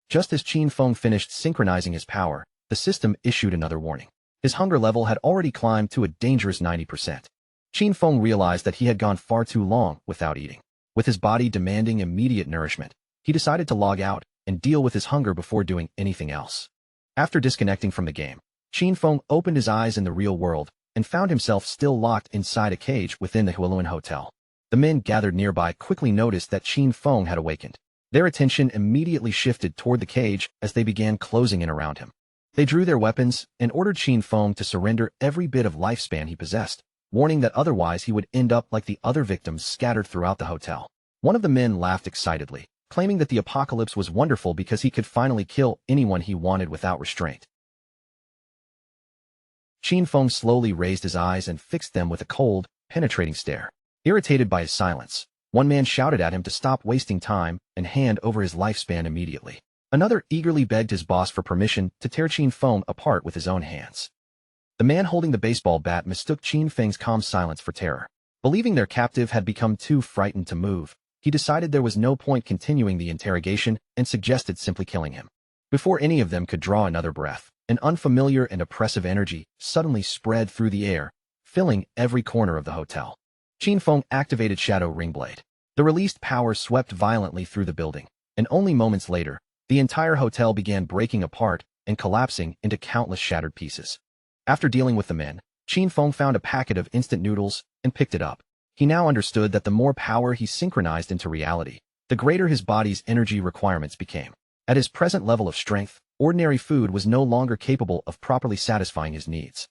Just as Qin Feng finished synchronizing his power, the system issued another warning. His hunger level had already climbed to a dangerous 90%. Qin Feng realized that he had gone far too long without eating. With his body demanding immediate nourishment, he decided to log out and deal with his hunger before doing anything else. After disconnecting from the game, Qin Feng opened his eyes in the real world and found himself still locked inside a cage within the Huiluan Hotel. The men gathered nearby quickly noticed that Qin Feng had awakened. Their attention immediately shifted toward the cage as they began closing in around him. They drew their weapons and ordered Qin Feng to surrender every bit of lifespan he possessed, warning that otherwise he would end up like the other victims scattered throughout the hotel. One of the men laughed excitedly, claiming that the apocalypse was wonderful because he could finally kill anyone he wanted without restraint. Qin Feng slowly raised his eyes and fixed them with a cold, penetrating stare. Irritated by his silence, one man shouted at him to stop wasting time and hand over his lifespan immediately. Another eagerly begged his boss for permission to tear Qin Feng apart with his own hands. The man holding the baseball bat mistook Qin Feng's calm silence for terror. Believing their captive had become too frightened to move, he decided there was no point continuing the interrogation and suggested simply killing him. Before any of them could draw another breath, an unfamiliar and oppressive energy suddenly spread through the air, filling every corner of the hotel. Qin Feng activated Shadow Ringblade. The released power swept violently through the building, and only moments later, the entire hotel began breaking apart and collapsing into countless shattered pieces. After dealing with the men, Qin Feng found a packet of instant noodles and picked it up. He now understood that the more power he synchronized into reality, the greater his body's energy requirements became. At his present level of strength, ordinary food was no longer capable of properly satisfying his needs.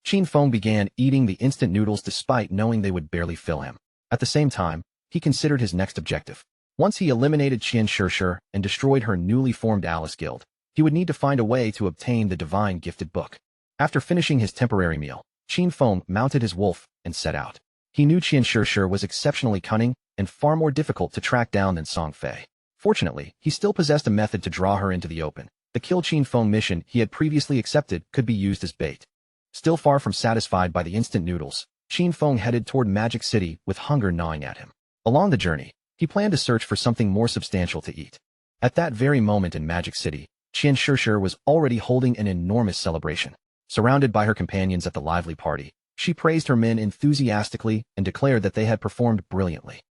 Qin Feng began eating the instant noodles despite knowing they would barely fill him. At the same time, he considered his next objective. Once he eliminated Qian Shishir and destroyed her newly formed Alice Guild, he would need to find a way to obtain the divine gifted book. After finishing his temporary meal, Qin Feng mounted his wolf and set out. He knew Qian Shishir was exceptionally cunning and far more difficult to track down than Song Fei. Fortunately, he still possessed a method to draw her into the open. The Kill Qin Feng mission he had previously accepted could be used as bait. Still far from satisfied by the instant noodles, Qin Feng headed toward Magic City with hunger gnawing at him. Along the journey, he planned to search for something more substantial to eat. At that very moment in Magic City, Qian Shishir was already holding an enormous celebration. Surrounded by her companions at the lively party, she praised her men enthusiastically and declared that they had performed brilliantly.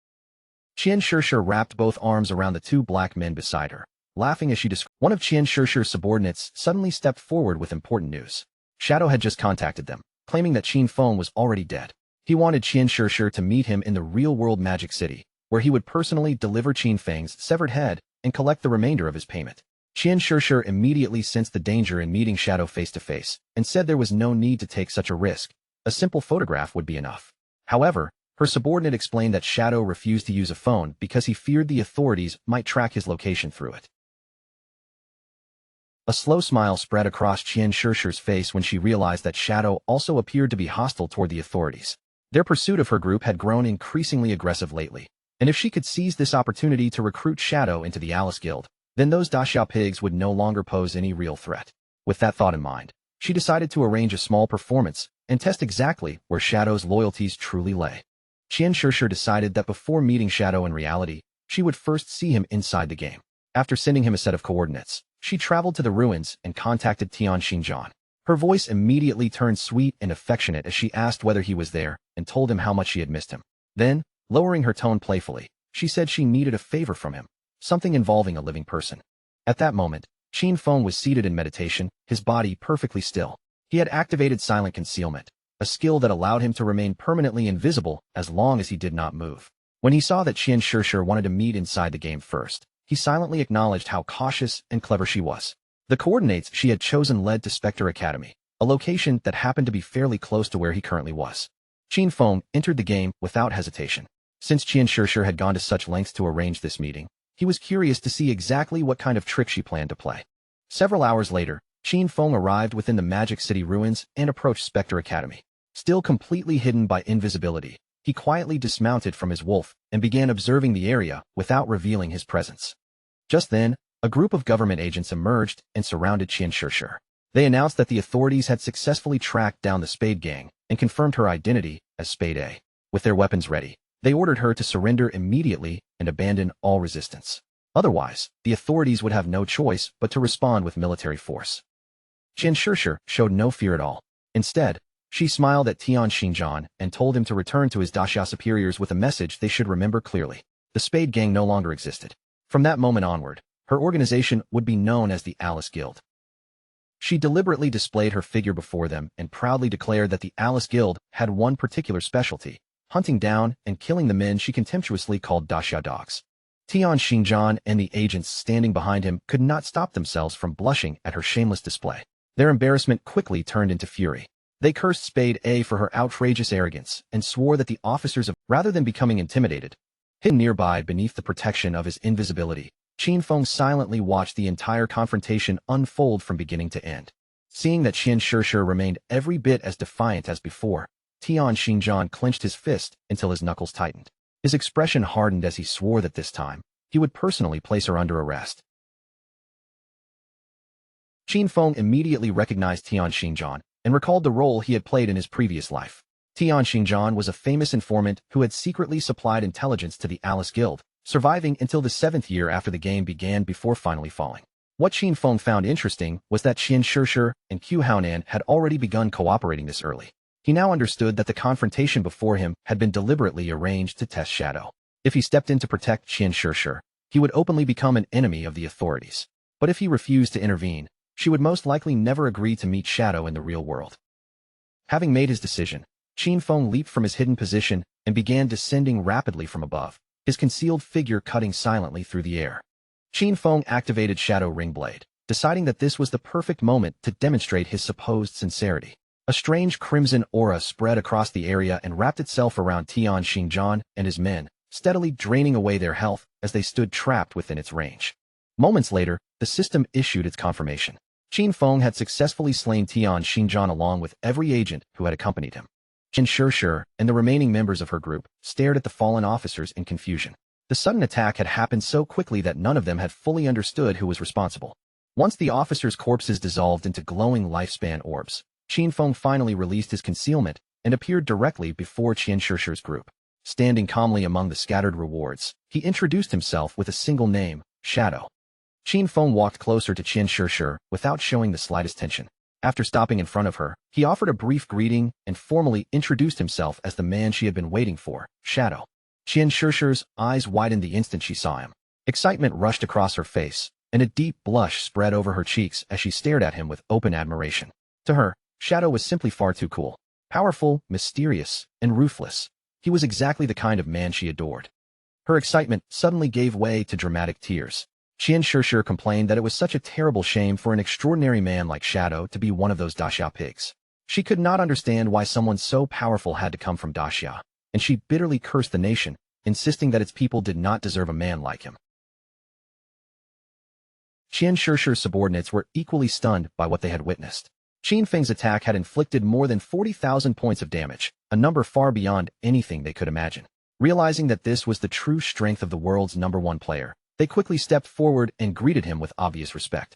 Qian Shishir wrapped both arms around the two black men beside her, laughing as she described. One of Qian Shishir's subordinates suddenly stepped forward with important news. Shadow had just contacted them, claiming that Qin Feng was already dead. He wanted Qian Shishir to meet him in the real-world Magic City, where he would personally deliver Qin Feng's severed head and collect the remainder of his payment. Qian Shishir immediately sensed the danger in meeting Shadow face-to-face and said there was no need to take such a risk. A simple photograph would be enough. However, her subordinate explained that Shadow refused to use a phone because he feared the authorities might track his location through it. A slow smile spread across Qian Shishir's face when she realized that Shadow also appeared to be hostile toward the authorities. Their pursuit of her group had grown increasingly aggressive lately, and if she could seize this opportunity to recruit Shadow into the Alice Guild, then those Daxia pigs would no longer pose any real threat. With that thought in mind, she decided to arrange a small performance and test exactly where Shadow's loyalties truly lay. Qian Shishir decided that before meeting Shadow in reality, she would first see him inside the game. After sending him a set of coordinates, she traveled to the ruins and contacted Tian Xinjian. Her voice immediately turned sweet and affectionate as she asked whether he was there and told him how much she had missed him. Then, lowering her tone playfully, she said she needed a favor from him, something involving a living person. At that moment, Qin Feng was seated in meditation, his body perfectly still. He had activated silent concealment, a skill that allowed him to remain permanently invisible as long as he did not move. When he saw that Qian Shishir wanted to meet inside the game first, he silently acknowledged how cautious and clever she was. The coordinates she had chosen led to Spectre Academy, a location that happened to be fairly close to where he currently was. Qin Feng entered the game without hesitation. Since Qian Shishir had gone to such lengths to arrange this meeting, he was curious to see exactly what kind of trick she planned to play. Several hours later, Qin Feng arrived within the Magic City ruins and approached Spectre Academy. Still completely hidden by invisibility, he quietly dismounted from his wolf and began observing the area without revealing his presence. Just then, a group of government agents emerged and surrounded Qian Shishir. They announced that the authorities had successfully tracked down the Spade Gang and confirmed her identity as Spade A. With their weapons ready, they ordered her to surrender immediately and abandon all resistance. Otherwise, the authorities would have no choice but to respond with military force. Qian Shishir showed no fear at all. Instead, she smiled at Tian Xinjian and told him to return to his Daxia superiors with a message they should remember clearly. The Spade Gang no longer existed. From that moment onward, her organization would be known as the Alice Guild. She deliberately displayed her figure before them and proudly declared that the Alice Guild had one particular specialty: hunting down and killing the men she contemptuously called Daxia dogs. Tian Xinjian and the agents standing behind him could not stop themselves from blushing at her shameless display. Their embarrassment quickly turned into fury. They cursed Spade A for her outrageous arrogance and swore that the officers of, rather than becoming intimidated, hidden nearby beneath the protection of his invisibility, Qin Feng silently watched the entire confrontation unfold from beginning to end. Seeing that Qian Shishir remained every bit as defiant as before, Tian Xinjian clenched his fist until his knuckles tightened. His expression hardened as he swore that this time, he would personally place her under arrest. Qin Feng immediately recognized Tian Xinjian and recalled the role he had played in his previous life. Tian Xinjian was a famous informant who had secretly supplied intelligence to the Alice Guild, surviving until the 7th year after the game began before finally falling. What Qin Feng found interesting was that Qian Shishir and Qiu Haonan had already begun cooperating this early. He now understood that the confrontation before him had been deliberately arranged to test Shadow. If he stepped in to protect Qian Shishir, he would openly become an enemy of the authorities. But if he refused to intervene, she would most likely never agree to meet Shadow in the real world. Having made his decision, Qin Feng leaped from his hidden position and began descending rapidly from above, his concealed figure cutting silently through the air. Qin Feng activated Shadow Ring Blade, deciding that this was the perfect moment to demonstrate his supposed sincerity. A strange crimson aura spread across the area and wrapped itself around Tian Xingjian and his men, steadily draining away their health as they stood trapped within its range. Moments later, the system issued its confirmation. Qin Feng had successfully slain Tian Xingjian along with every agent who had accompanied him. Qian Shishir and the remaining members of her group stared at the fallen officers in confusion. The sudden attack had happened so quickly that none of them had fully understood who was responsible. Once the officers' corpses dissolved into glowing lifespan orbs, Qin Feng finally released his concealment and appeared directly before Qian Shishir's group. Standing calmly among the scattered rewards, he introduced himself with a single name, Shadow. Qin Feng walked closer to Qian Shishir without showing the slightest tension. After stopping in front of her, he offered a brief greeting and formally introduced himself as the man she had been waiting for, Shadow. Qian Shishir's eyes widened the instant she saw him. Excitement rushed across her face, and a deep blush spread over her cheeks as she stared at him with open admiration. To her, Shadow was simply far too cool. Powerful, mysterious, and ruthless. He was exactly the kind of man she adored. Her excitement suddenly gave way to dramatic tears. Qian Shishir complained that it was such a terrible shame for an extraordinary man like Shadow to be one of those Daxia pigs. She could not understand why someone so powerful had to come from Daxia, and she bitterly cursed the nation, insisting that its people did not deserve a man like him. Qian Shishir's subordinates were equally stunned by what they had witnessed. Qin Feng's attack had inflicted more than 40,000 points of damage, a number far beyond anything they could imagine. Realizing that this was the true strength of the world's #1 player, they quickly stepped forward and greeted him with obvious respect.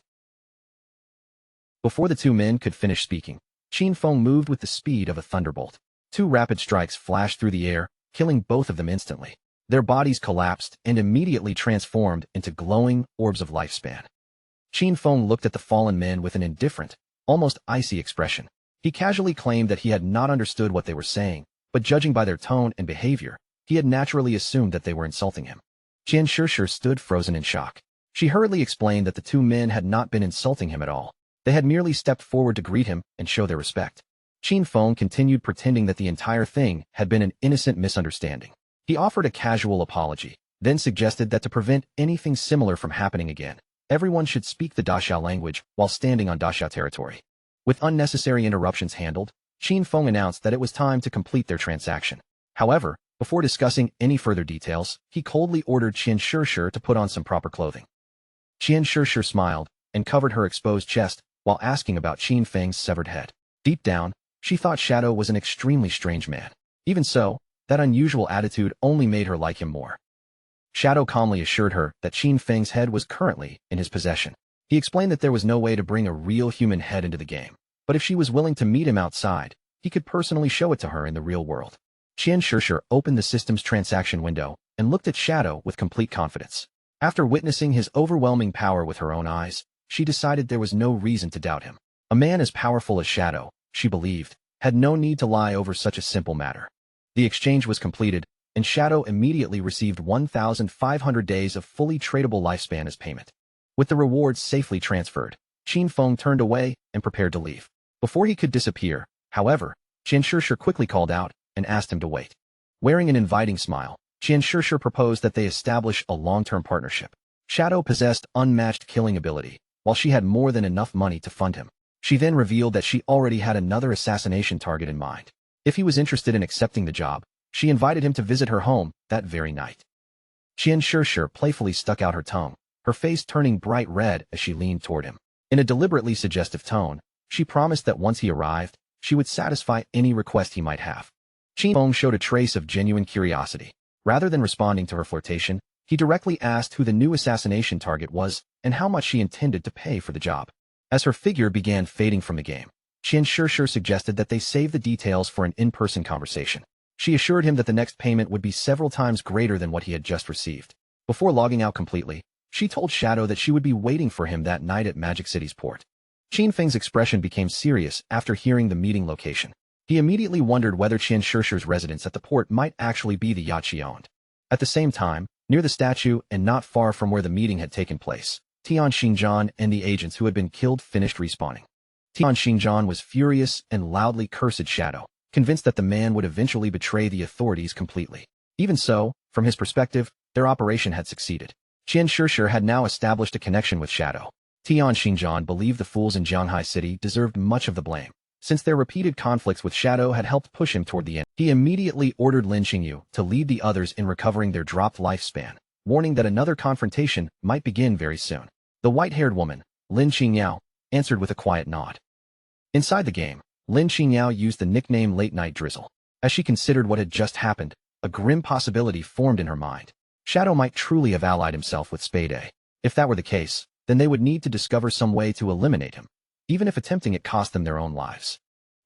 Before the two men could finish speaking, Qin Feng moved with the speed of a thunderbolt. 2 rapid strikes flashed through the air, killing both of them instantly. Their bodies collapsed and immediately transformed into glowing orbs of lifespan. Qin Feng looked at the fallen men with an indifferent, almost icy expression. He casually claimed that he had not understood what they were saying, but judging by their tone and behavior, he had naturally assumed that they were insulting him. Qian Shishir stood frozen in shock. She hurriedly explained that the two men had not been insulting him at all. They had merely stepped forward to greet him and show their respect. Qin Feng continued pretending that the entire thing had been an innocent misunderstanding. He offered a casual apology, then suggested that to prevent anything similar from happening again, everyone should speak the Daxia language while standing on Daxia territory. With unnecessary interruptions handled, Qin Feng announced that it was time to complete their transaction. However, before discussing any further details, he coldly ordered Qian Shishir to put on some proper clothing. Qian Shishir smiled and covered her exposed chest while asking about Qin Feng's severed head. Deep down, she thought Shadow was an extremely strange man. Even so, that unusual attitude only made her like him more. Shadow calmly assured her that Qin Feng's head was currently in his possession. He explained that there was no way to bring a real human head into the game, but if she was willing to meet him outside, he could personally show it to her in the real world. Qian Shishir opened the system's transaction window and looked at Shadow with complete confidence. After witnessing his overwhelming power with her own eyes, she decided there was no reason to doubt him. A man as powerful as Shadow, she believed, had no need to lie over such a simple matter. The exchange was completed, and Shadow immediately received 1,500 days of fully tradable lifespan as payment. With the rewards safely transferred, Qin Feng turned away and prepared to leave. Before he could disappear, however, Qian Shishir quickly called out and asked him to wait. Wearing an inviting smile, Qian Shishir proposed that they establish a long-term partnership. Shadow possessed unmatched killing ability, while she had more than enough money to fund him. She then revealed that she already had another assassination target in mind. If he was interested in accepting the job, she invited him to visit her home that very night. Qian Shishir playfully stuck out her tongue, her face turning bright red as she leaned toward him. In a deliberately suggestive tone, she promised that once he arrived, she would satisfy any request he might have. Qin Feng showed a trace of genuine curiosity. Rather than responding to her flirtation, he directly asked who the new assassination target was and how much she intended to pay for the job. As her figure began fading from the game, Qian Shishir suggested that they save the details for an in-person conversation. She assured him that the next payment would be several times greater than what he had just received. Before logging out completely, She told Shadow that she would be waiting for him that night at Magic City's port. Qin Feng's expression became serious after hearing the meeting location. He immediately wondered whether Qian Shishir's residence at the port might actually be the yacht she owned. At the same time, near the statue and not far from where the meeting had taken place, Tian Xingjian and the agents who had been killed finished respawning. Tian Xingjian was furious and loudly cursed Shadow, convinced that the man would eventually betray the authorities completely. Even so, from his perspective, their operation had succeeded. Qian Shishir had now established a connection with Shadow. Tian Xingjian believed the fools in Jianghai City deserved much of the blame, since their repeated conflicts with Shadow had helped push him toward the end. He immediately ordered Lin Qingyu to lead the others in recovering their dropped lifespan, warning that another confrontation might begin very soon. The white-haired woman, Lin Qingyao, answered with a quiet nod. Inside the game, Lin Qingyao used the nickname Late Night Drizzle. As she considered what had just happened, a grim possibility formed in her mind. Shadow might truly have allied himself with Spade A. If that were the case, then they would need to discover some way to eliminate him, even if attempting it cost them their own lives.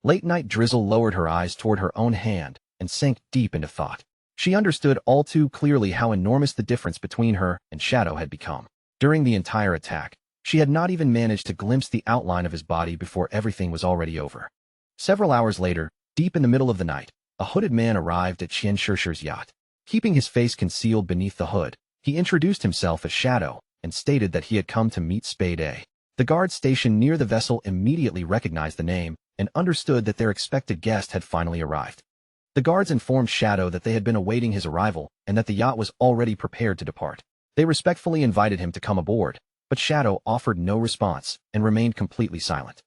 Late Night Drizzle lowered her eyes toward her own hand and sank deep into thought. She understood all too clearly how enormous the difference between her and Shadow had become. During the entire attack, she had not even managed to glimpse the outline of his body before everything was already over. Several hours later, deep in the middle of the night, a hooded man arrived at Qian Shishir's yacht. Keeping his face concealed beneath the hood, he introduced himself as Shadow and stated that he had come to meet Spade A. The guard stationed near the vessel immediately recognized the name and understood that their expected guest had finally arrived. The guards informed Shadow that they had been awaiting his arrival and that the yacht was already prepared to depart. They respectfully invited him to come aboard, but Shadow offered no response and remained completely silent.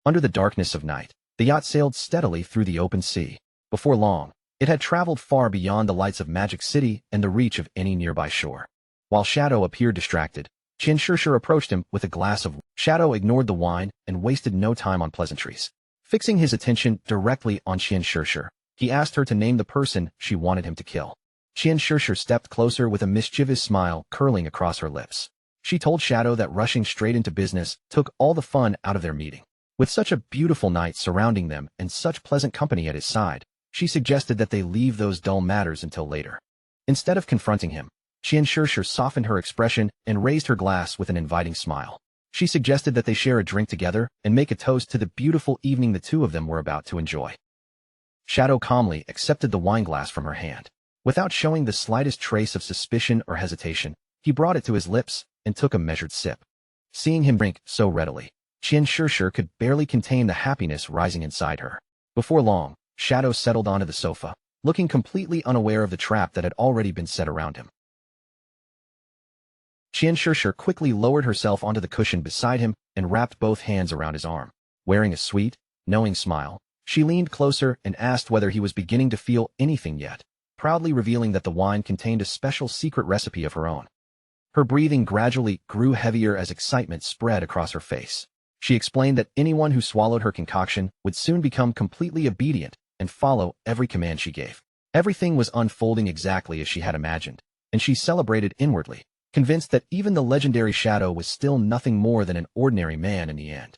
Under the darkness of night, the yacht sailed steadily through the open sea. Before long, it had traveled far beyond the lights of Magic City and the reach of any nearby shore. While Shadow appeared distracted, Qian Shishir approached him with a glass of wine. Shadow ignored the wine and wasted no time on pleasantries. Fixing his attention directly on Qian Shishir, he asked her to name the person she wanted him to kill. Qian Shishir stepped closer with a mischievous smile curling across her lips. She told Shadow that rushing straight into business took all the fun out of their meeting. With such a beautiful night surrounding them and such pleasant company at his side, she suggested that they leave those dull matters until later. Instead of confronting him, Qian Shishir softened her expression and raised her glass with an inviting smile. She suggested that they share a drink together and make a toast to the beautiful evening the two of them were about to enjoy. Shadow calmly accepted the wineglass from her hand. Without showing the slightest trace of suspicion or hesitation, he brought it to his lips and took a measured sip. Seeing him drink so readily, Qian Shishir could barely contain the happiness rising inside her. Before long, Shadow settled onto the sofa, looking completely unaware of the trap that had already been set around him. Qian Shishir quickly lowered herself onto the cushion beside him and wrapped both hands around his arm. Wearing a sweet, knowing smile, she leaned closer and asked whether he was beginning to feel anything yet, proudly revealing that the wine contained a special secret recipe of her own. Her breathing gradually grew heavier as excitement spread across her face. She explained that anyone who swallowed her concoction would soon become completely obedient and follow every command she gave. Everything was unfolding exactly as she had imagined, and she celebrated inwardly, convinced that even the legendary Shadow was still nothing more than an ordinary man in the end.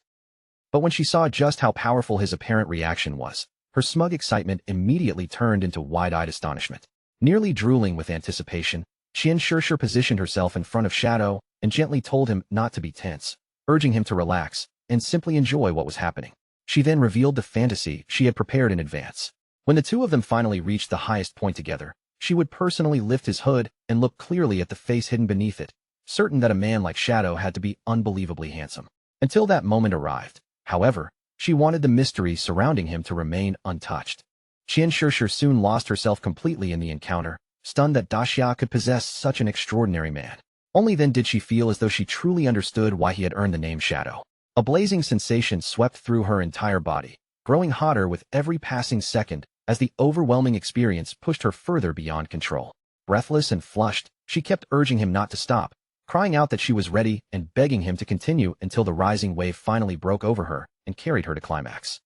But when she saw just how powerful his apparent reaction was, her smug excitement immediately turned into wide-eyed astonishment. Nearly drooling with anticipation, Qian Shishir positioned herself in front of Shadow and gently told him not to be tense, urging him to relax and simply enjoy what was happening. She then revealed the fantasy she had prepared in advance. When the two of them finally reached the highest point together, she would personally lift his hood and look clearly at the face hidden beneath it, certain that a man like Shadow had to be unbelievably handsome. Until that moment arrived, however, she wanted the mystery surrounding him to remain untouched. Qian Shishir soon lost herself completely in the encounter, stunned that Daxia could possess such an extraordinary man. Only then did she feel as though she truly understood why he had earned the name Shadow. A blazing sensation swept through her entire body, growing hotter with every passing second as the overwhelming experience pushed her further beyond control. Breathless and flushed, she kept urging him not to stop, crying out that she was ready and begging him to continue until the rising wave finally broke over her and carried her to climax.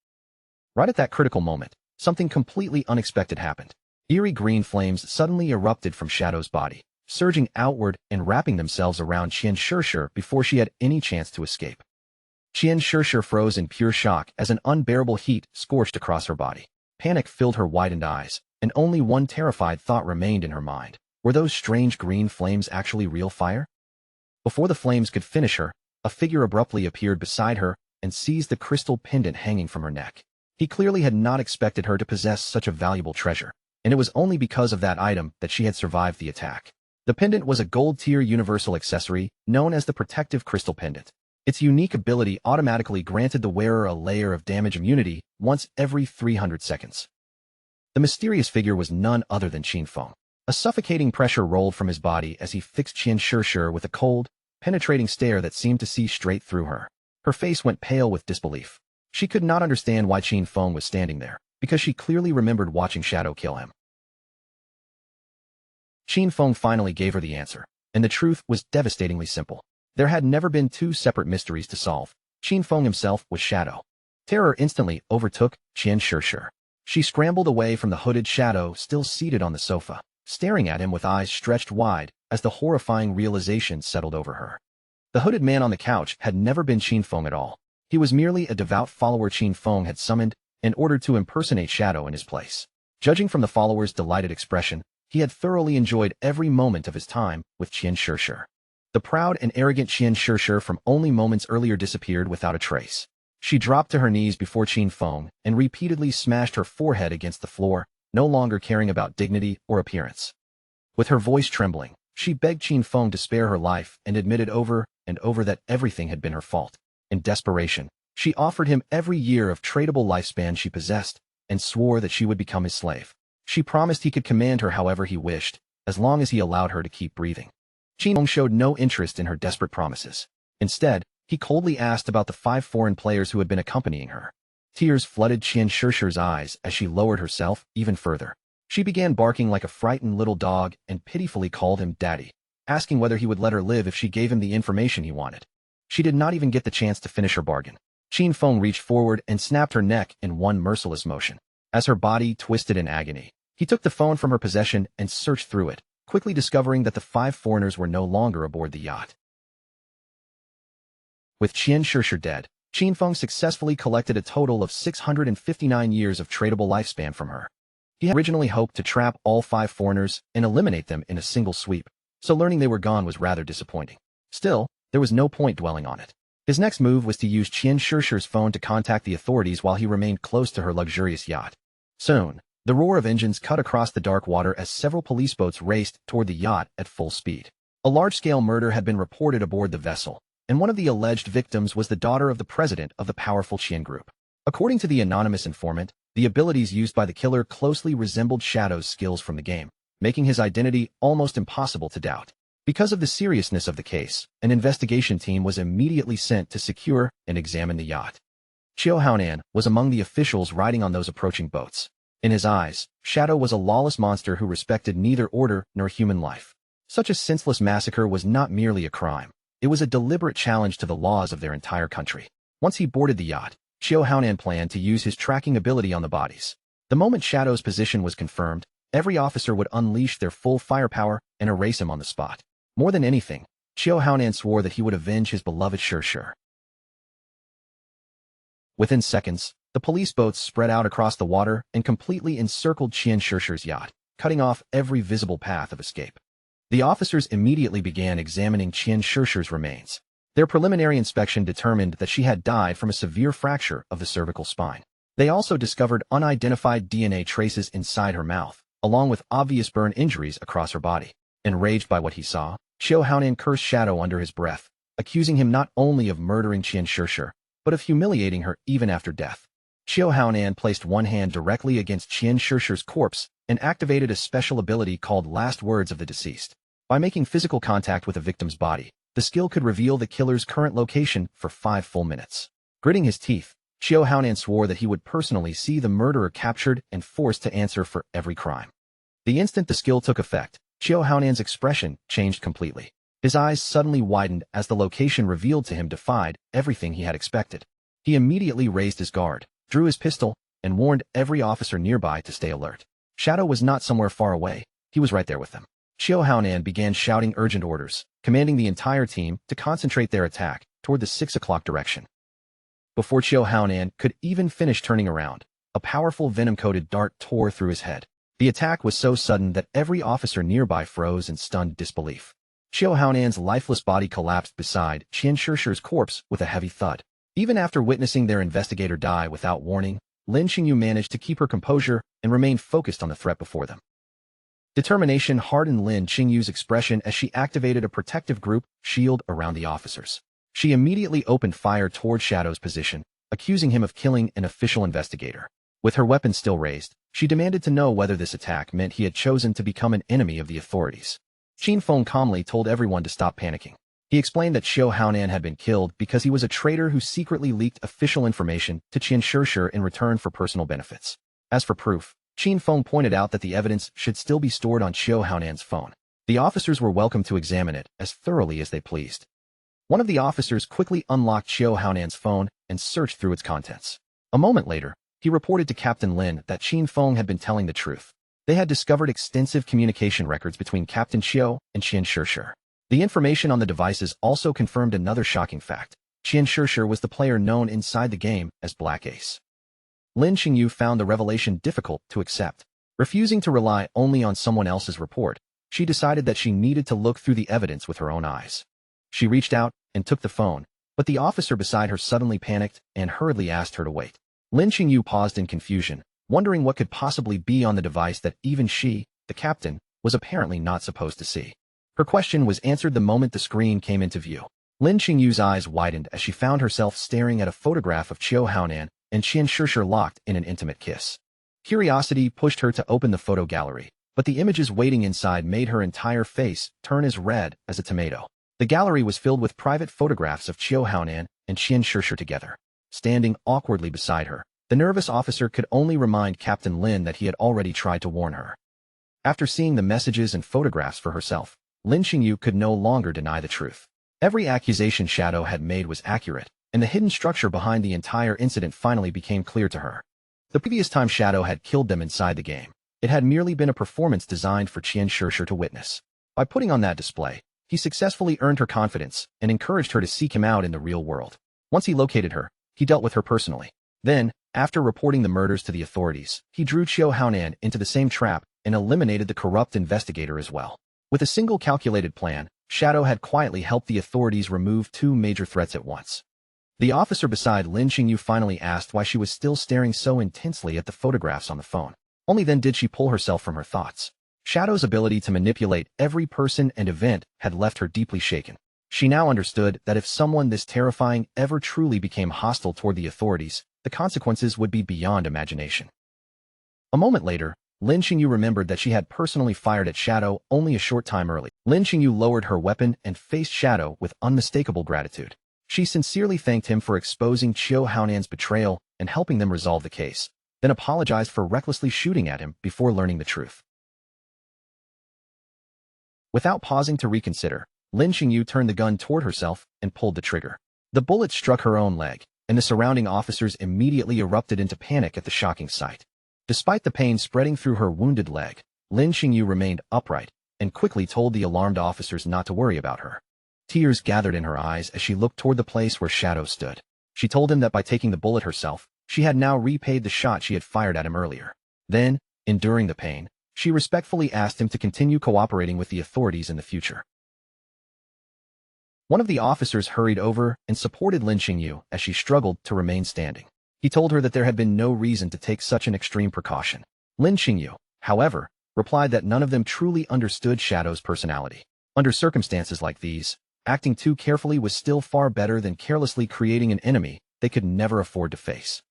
Right at that critical moment, something completely unexpected happened. Eerie green flames suddenly erupted from Shadow's body, surging outward and wrapping themselves around Qian Shishir before she had any chance to escape. Qian Shishir froze in pure shock as an unbearable heat scorched across her body. Panic filled her widened eyes, and only one terrified thought remained in her mind. Were those strange green flames actually real fire? Before the flames could finish her, a figure abruptly appeared beside her and seized the crystal pendant hanging from her neck. He clearly had not expected her to possess such a valuable treasure, and it was only because of that item that she had survived the attack. The pendant was a gold-tier universal accessory known as the Protective Crystal Pendant. Its unique ability automatically granted the wearer a layer of damage immunity once every 300 seconds. The mysterious figure was none other than Qin Feng. A suffocating pressure rolled from his body as he fixed Qian Shishir with a cold, penetrating stare that seemed to see straight through her. Her face went pale with disbelief. She could not understand why Qin Feng was standing there, because she clearly remembered watching Shadow kill him. Qin Feng finally gave her the answer, and the truth was devastatingly simple. There had never been two separate mysteries to solve. Qin Feng himself was Shadow. Terror instantly overtook Qian Shishir. She scrambled away from the hooded Shadow still seated on the sofa, staring at him with eyes stretched wide as the horrifying realization settled over her. The hooded man on the couch had never been Qin Feng at all. He was merely a devout follower Qin Feng had summoned in order to impersonate Shadow in his place. Judging from the follower's delighted expression, he had thoroughly enjoyed every moment of his time with Qian Shishir. The proud and arrogant Qian Shishir from only moments earlier disappeared without a trace. She dropped to her knees before Qin Feng and repeatedly smashed her forehead against the floor, no longer caring about dignity or appearance. With her voice trembling, she begged Qin Feng to spare her life and admitted over and over that everything had been her fault. In desperation, she offered him every year of tradable lifespan she possessed and swore that she would become his slave. She promised he could command her however he wished, as long as he allowed her to keep breathing. Qin Feng showed no interest in her desperate promises. Instead, he coldly asked about the 5 foreign players who had been accompanying her. Tears flooded Qian Shishir's eyes as she lowered herself even further. She began barking like a frightened little dog and pitifully called him daddy, asking whether he would let her live if she gave him the information he wanted. She did not even get the chance to finish her bargain. Qin Feng reached forward and snapped her neck in one merciless motion. As her body twisted in agony, he took the phone from her possession and searched through it, quickly discovering that the 5 foreigners were no longer aboard the yacht. With Qian Shishir dead, Qin Feng successfully collected a total of 659 years of tradable lifespan from her. He had originally hoped to trap all 5 foreigners and eliminate them in a single sweep, so learning they were gone was rather disappointing. Still, there was no point dwelling on it. His next move was to use Qian Shishir's phone to contact the authorities while he remained close to her luxurious yacht. Soon, the roar of engines cut across the dark water as several police boats raced toward the yacht at full speed. A large-scale murder had been reported aboard the vessel, and one of the alleged victims was the daughter of the president of the powerful Qian Group. According to the anonymous informant, the abilities used by the killer closely resembled Shadow's skills from the game, making his identity almost impossible to doubt. Because of the seriousness of the case, an investigation team was immediately sent to secure and examine the yacht. Qiu Haonan was among the officials riding on those approaching boats. In his eyes, Shadow was a lawless monster who respected neither order nor human life. Such a senseless massacre was not merely a crime. It was a deliberate challenge to the laws of their entire country. Once he boarded the yacht, Qiu Haonan planned to use his tracking ability on the bodies. The moment Shadow's position was confirmed, every officer would unleash their full firepower and erase him on the spot. More than anything, Qiu Haonan swore that he would avenge his beloved Shishir. Within seconds, the police boats spread out across the water and completely encircled Qian Shishir's yacht, cutting off every visible path of escape. The officers immediately began examining Qian Shishir's remains. Their preliminary inspection determined that she had died from a severe fracture of the cervical spine. They also discovered unidentified DNA traces inside her mouth, along with obvious burn injuries across her body. Enraged by what he saw, Qiu Haonan cursed Shadow under his breath, accusing him not only of murdering Qian Shishir, but of humiliating her even after death. Qiu Haonan placed one hand directly against Qian Shishir's corpse and activated a special ability called Last Words of the Deceased. By making physical contact with a victim's body, the skill could reveal the killer's current location for 5 full minutes. Gritting his teeth, Qiu Haonan swore that he would personally see the murderer captured and forced to answer for every crime. The instant the skill took effect, Qiu Haonan's expression changed completely. His eyes suddenly widened as the location revealed to him defied everything he had expected. He immediately raised his guard, drew his pistol, and warned every officer nearby to stay alert. Shadow was not somewhere far away, he was right there with them. Qiu Haonan began shouting urgent orders, commanding the entire team to concentrate their attack toward the 6 o'clock direction. Before Qiu Haonan could even finish turning around, a powerful venom-coated dart tore through his head. The attack was so sudden that every officer nearby froze in stunned disbelief. Xiao Haonan's lifeless body collapsed beside Qian Shishir's corpse with a heavy thud. Even after witnessing their investigator die without warning, Lin Xingyu managed to keep her composure and remain focused on the threat before them. Determination hardened Lin Xingyu's expression as she activated a protective group shield around the officers. She immediately opened fire toward Shadow's position, accusing him of killing an official investigator. With her weapon still raised, she demanded to know whether this attack meant he had chosen to become an enemy of the authorities. Qin Feng calmly told everyone to stop panicking. He explained that Xiao Haonan had been killed because he was a traitor who secretly leaked official information to Qian Shishir in return for personal benefits. As for proof, Qin Feng pointed out that the evidence should still be stored on Xiao Haonan's phone. The officers were welcome to examine it as thoroughly as they pleased. One of the officers quickly unlocked Xiao Haonan's phone and searched through its contents. A moment later, he reported to Captain Lin that Qin Feng had been telling the truth. They had discovered extensive communication records between Captain Xiao and Qian Shishir. The information on the devices also confirmed another shocking fact. Qian Shishir was the player known inside the game as Black Ace. Lin Xingyu found the revelation difficult to accept. Refusing to rely only on someone else's report, she decided that she needed to look through the evidence with her own eyes. She reached out and took the phone, but the officer beside her suddenly panicked and hurriedly asked her to wait. Lin Xingyu paused in confusion, wondering what could possibly be on the device that even she, the captain, was apparently not supposed to see. Her question was answered the moment the screen came into view. Lin Xingyu's eyes widened as she found herself staring at a photograph of Xiao Haonan and Qian Shishir locked in an intimate kiss. Curiosity pushed her to open the photo gallery, but the images waiting inside made her entire face turn as red as a tomato. The gallery was filled with private photographs of Xiao Haonan and Qian Shishir together. Standing awkwardly beside her, the nervous officer could only remind Captain Lin that he had already tried to warn her. After seeing the messages and photographs for herself, Lin Xingyu could no longer deny the truth. Every accusation Shadow had made was accurate, and the hidden structure behind the entire incident finally became clear to her. The previous time Shadow had killed them inside the game, it had merely been a performance designed for Qian Shishir to witness. By putting on that display, he successfully earned her confidence and encouraged her to seek him out in the real world. Once he located her, he dealt with her personally. Then, after reporting the murders to the authorities, he drew Xiao Haonan into the same trap and eliminated the corrupt investigator as well. With a single calculated plan, Shadow had quietly helped the authorities remove two major threats at once. The officer beside Lin Xingyu finally asked why she was still staring so intensely at the photographs on the phone. Only then did she pull herself from her thoughts. Shadow's ability to manipulate every person and event had left her deeply shaken. She now understood that if someone this terrifying ever truly became hostile toward the authorities, the consequences would be beyond imagination. A moment later, Lin Xingyu remembered that she had personally fired at Shadow only a short time early. Lin Xingyu lowered her weapon and faced Shadow with unmistakable gratitude. She sincerely thanked him for exposing Xiao Haonan's betrayal and helping them resolve the case, then apologized for recklessly shooting at him before learning the truth. Without pausing to reconsider, Lin Xingyu turned the gun toward herself and pulled the trigger. The bullet struck her own leg, and the surrounding officers immediately erupted into panic at the shocking sight. Despite the pain spreading through her wounded leg, Lin Xingyu remained upright and quickly told the alarmed officers not to worry about her. Tears gathered in her eyes as she looked toward the place where Shadow stood. She told him that by taking the bullet herself, she had now repaid the shot she had fired at him earlier. Then, enduring the pain, she respectfully asked him to continue cooperating with the authorities in the future. One of the officers hurried over and supported Lin Xingyu as she struggled to remain standing. He told her that there had been no reason to take such an extreme precaution. Lin Xingyu, however, replied that none of them truly understood Shadow's personality. Under circumstances like these, acting too carefully was still far better than carelessly creating an enemy they could never afford to face.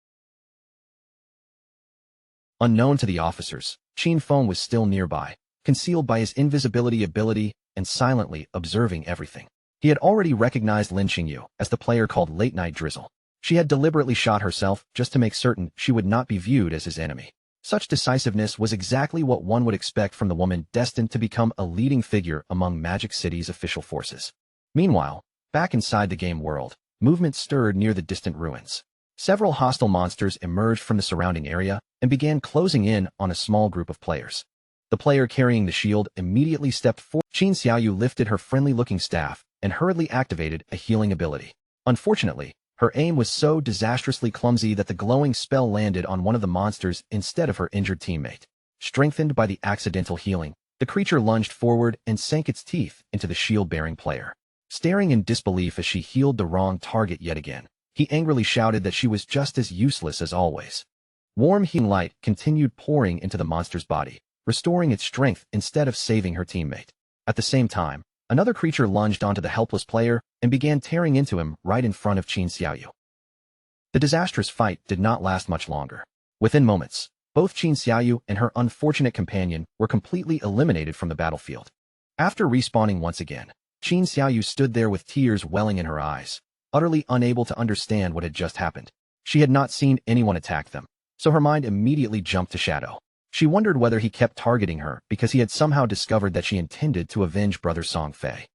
Unknown to the officers, Qin Feng was still nearby, concealed by his invisibility ability and silently observing everything. He had already recognized Lin Xingyu as the player called Late Night Drizzle. She had deliberately shot herself just to make certain she would not be viewed as his enemy. Such decisiveness was exactly what one would expect from the woman destined to become a leading figure among Magic City's official forces. Meanwhile, back inside the game world, movement stirred near the distant ruins. Several hostile monsters emerged from the surrounding area and began closing in on a small group of players. The player carrying the shield immediately stepped forward. Qin Xiaoyu lifted her friendly-looking staff and hurriedly activated a healing ability. Unfortunately, her aim was so disastrously clumsy that the glowing spell landed on one of the monsters instead of her injured teammate. Strengthened by the accidental healing, The creature lunged forward and sank its teeth into the shield-bearing player. Staring in disbelief as she healed the wrong target yet again, he angrily shouted that she was just as useless as always. Warm healing light continued pouring into the monster's body, restoring its strength instead of saving her teammate. At the same time, another creature lunged onto the helpless player and began tearing into him right in front of Qin Xiaoyu. The disastrous fight did not last much longer. Within moments, both Qin Xiaoyu and her unfortunate companion were completely eliminated from the battlefield. After respawning once again, Qin Xiaoyu stood there with tears welling in her eyes, utterly unable to understand what had just happened. She had not seen anyone attack them, so her mind immediately jumped to Shadow. She wondered whether he kept targeting her because he had somehow discovered that she intended to avenge Brother Song Fei.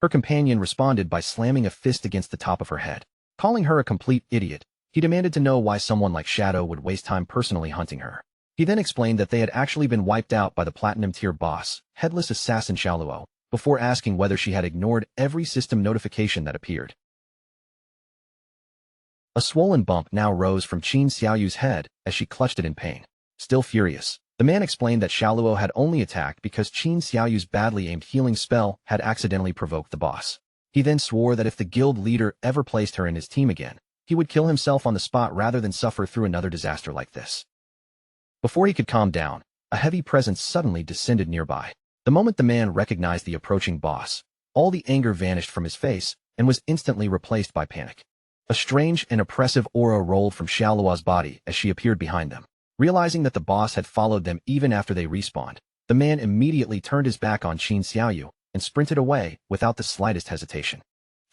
Her companion responded by slamming a fist against the top of her head. Calling her a complete idiot, he demanded to know why someone like Shadow would waste time personally hunting her. He then explained that they had actually been wiped out by the Platinum-tier boss, Headless Assassin Xiaoluo, before asking whether she had ignored every system notification that appeared. A swollen bump now rose from Qin Xiaoyu's head as she clutched it in pain. Still furious, the man explained that Xiaoluo had only attacked because Qin Xiaoyu's badly aimed healing spell had accidentally provoked the boss. He then swore that if the guild leader ever placed her in his team again, he would kill himself on the spot rather than suffer through another disaster like this. Before he could calm down, a heavy presence suddenly descended nearby. The moment the man recognized the approaching boss, all the anger vanished from his face and was instantly replaced by panic. A strange and oppressive aura rolled from Xiaoluo's body as she appeared behind them. Realizing that the boss had followed them even after they respawned, the man immediately turned his back on Qin Xiaoyu and sprinted away without the slightest hesitation.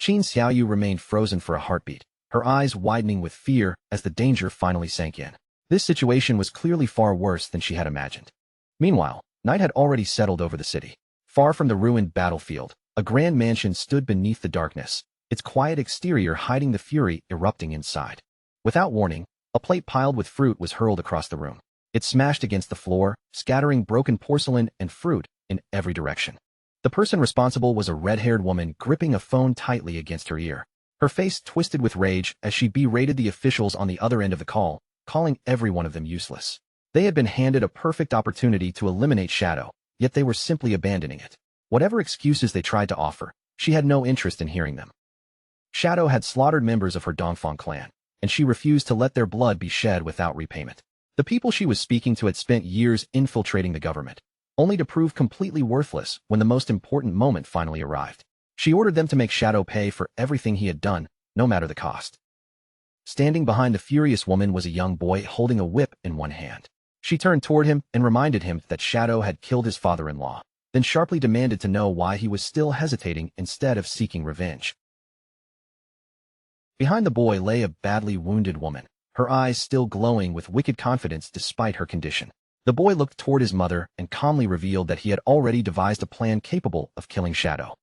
Qin Xiaoyu remained frozen for a heartbeat, her eyes widening with fear as the danger finally sank in. This situation was clearly far worse than she had imagined. Meanwhile, night had already settled over the city. Far from the ruined battlefield, a grand mansion stood beneath the darkness, its quiet exterior hiding the fury erupting inside. Without warning, a plate piled with fruit was hurled across the room. It smashed against the floor, scattering broken porcelain and fruit in every direction. The person responsible was a red-haired woman gripping a phone tightly against her ear. Her face twisted with rage as she berated the officials on the other end of the call, calling every one of them useless. They had been handed a perfect opportunity to eliminate Shadow, yet they were simply abandoning it. Whatever excuses they tried to offer, she had no interest in hearing them. Shadow had slaughtered members of her Dongfang clan, and she refused to let their blood be shed without repayment. The people she was speaking to had spent years infiltrating the government, only to prove completely worthless when the most important moment finally arrived. She ordered them to make Shadow pay for everything he had done, no matter the cost. Standing behind the furious woman was a young boy holding a whip in one hand. She turned toward him and reminded him that Shadow had killed his father-in-law, then sharply demanded to know why he was still hesitating instead of seeking revenge. Behind the boy lay a badly wounded woman, her eyes still glowing with wicked confidence despite her condition. The boy looked toward his mother and calmly revealed that he had already devised a plan capable of killing Shadow.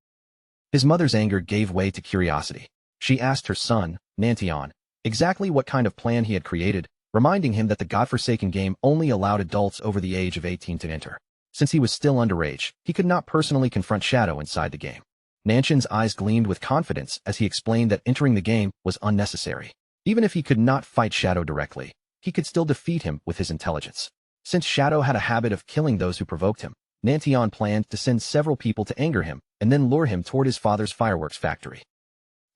His mother's anger gave way to curiosity. She asked her son, Nantian, exactly what kind of plan he had created, reminding him that the godforsaken game only allowed adults over the age of 18 to enter. Since he was still underage, he could not personally confront Shadow inside the game. Nantian's eyes gleamed with confidence as he explained that entering the game was unnecessary. Even if he could not fight Shadow directly, he could still defeat him with his intelligence. Since Shadow had a habit of killing those who provoked him, Nantian planned to send several people to anger him and then lure him toward his father's fireworks factory.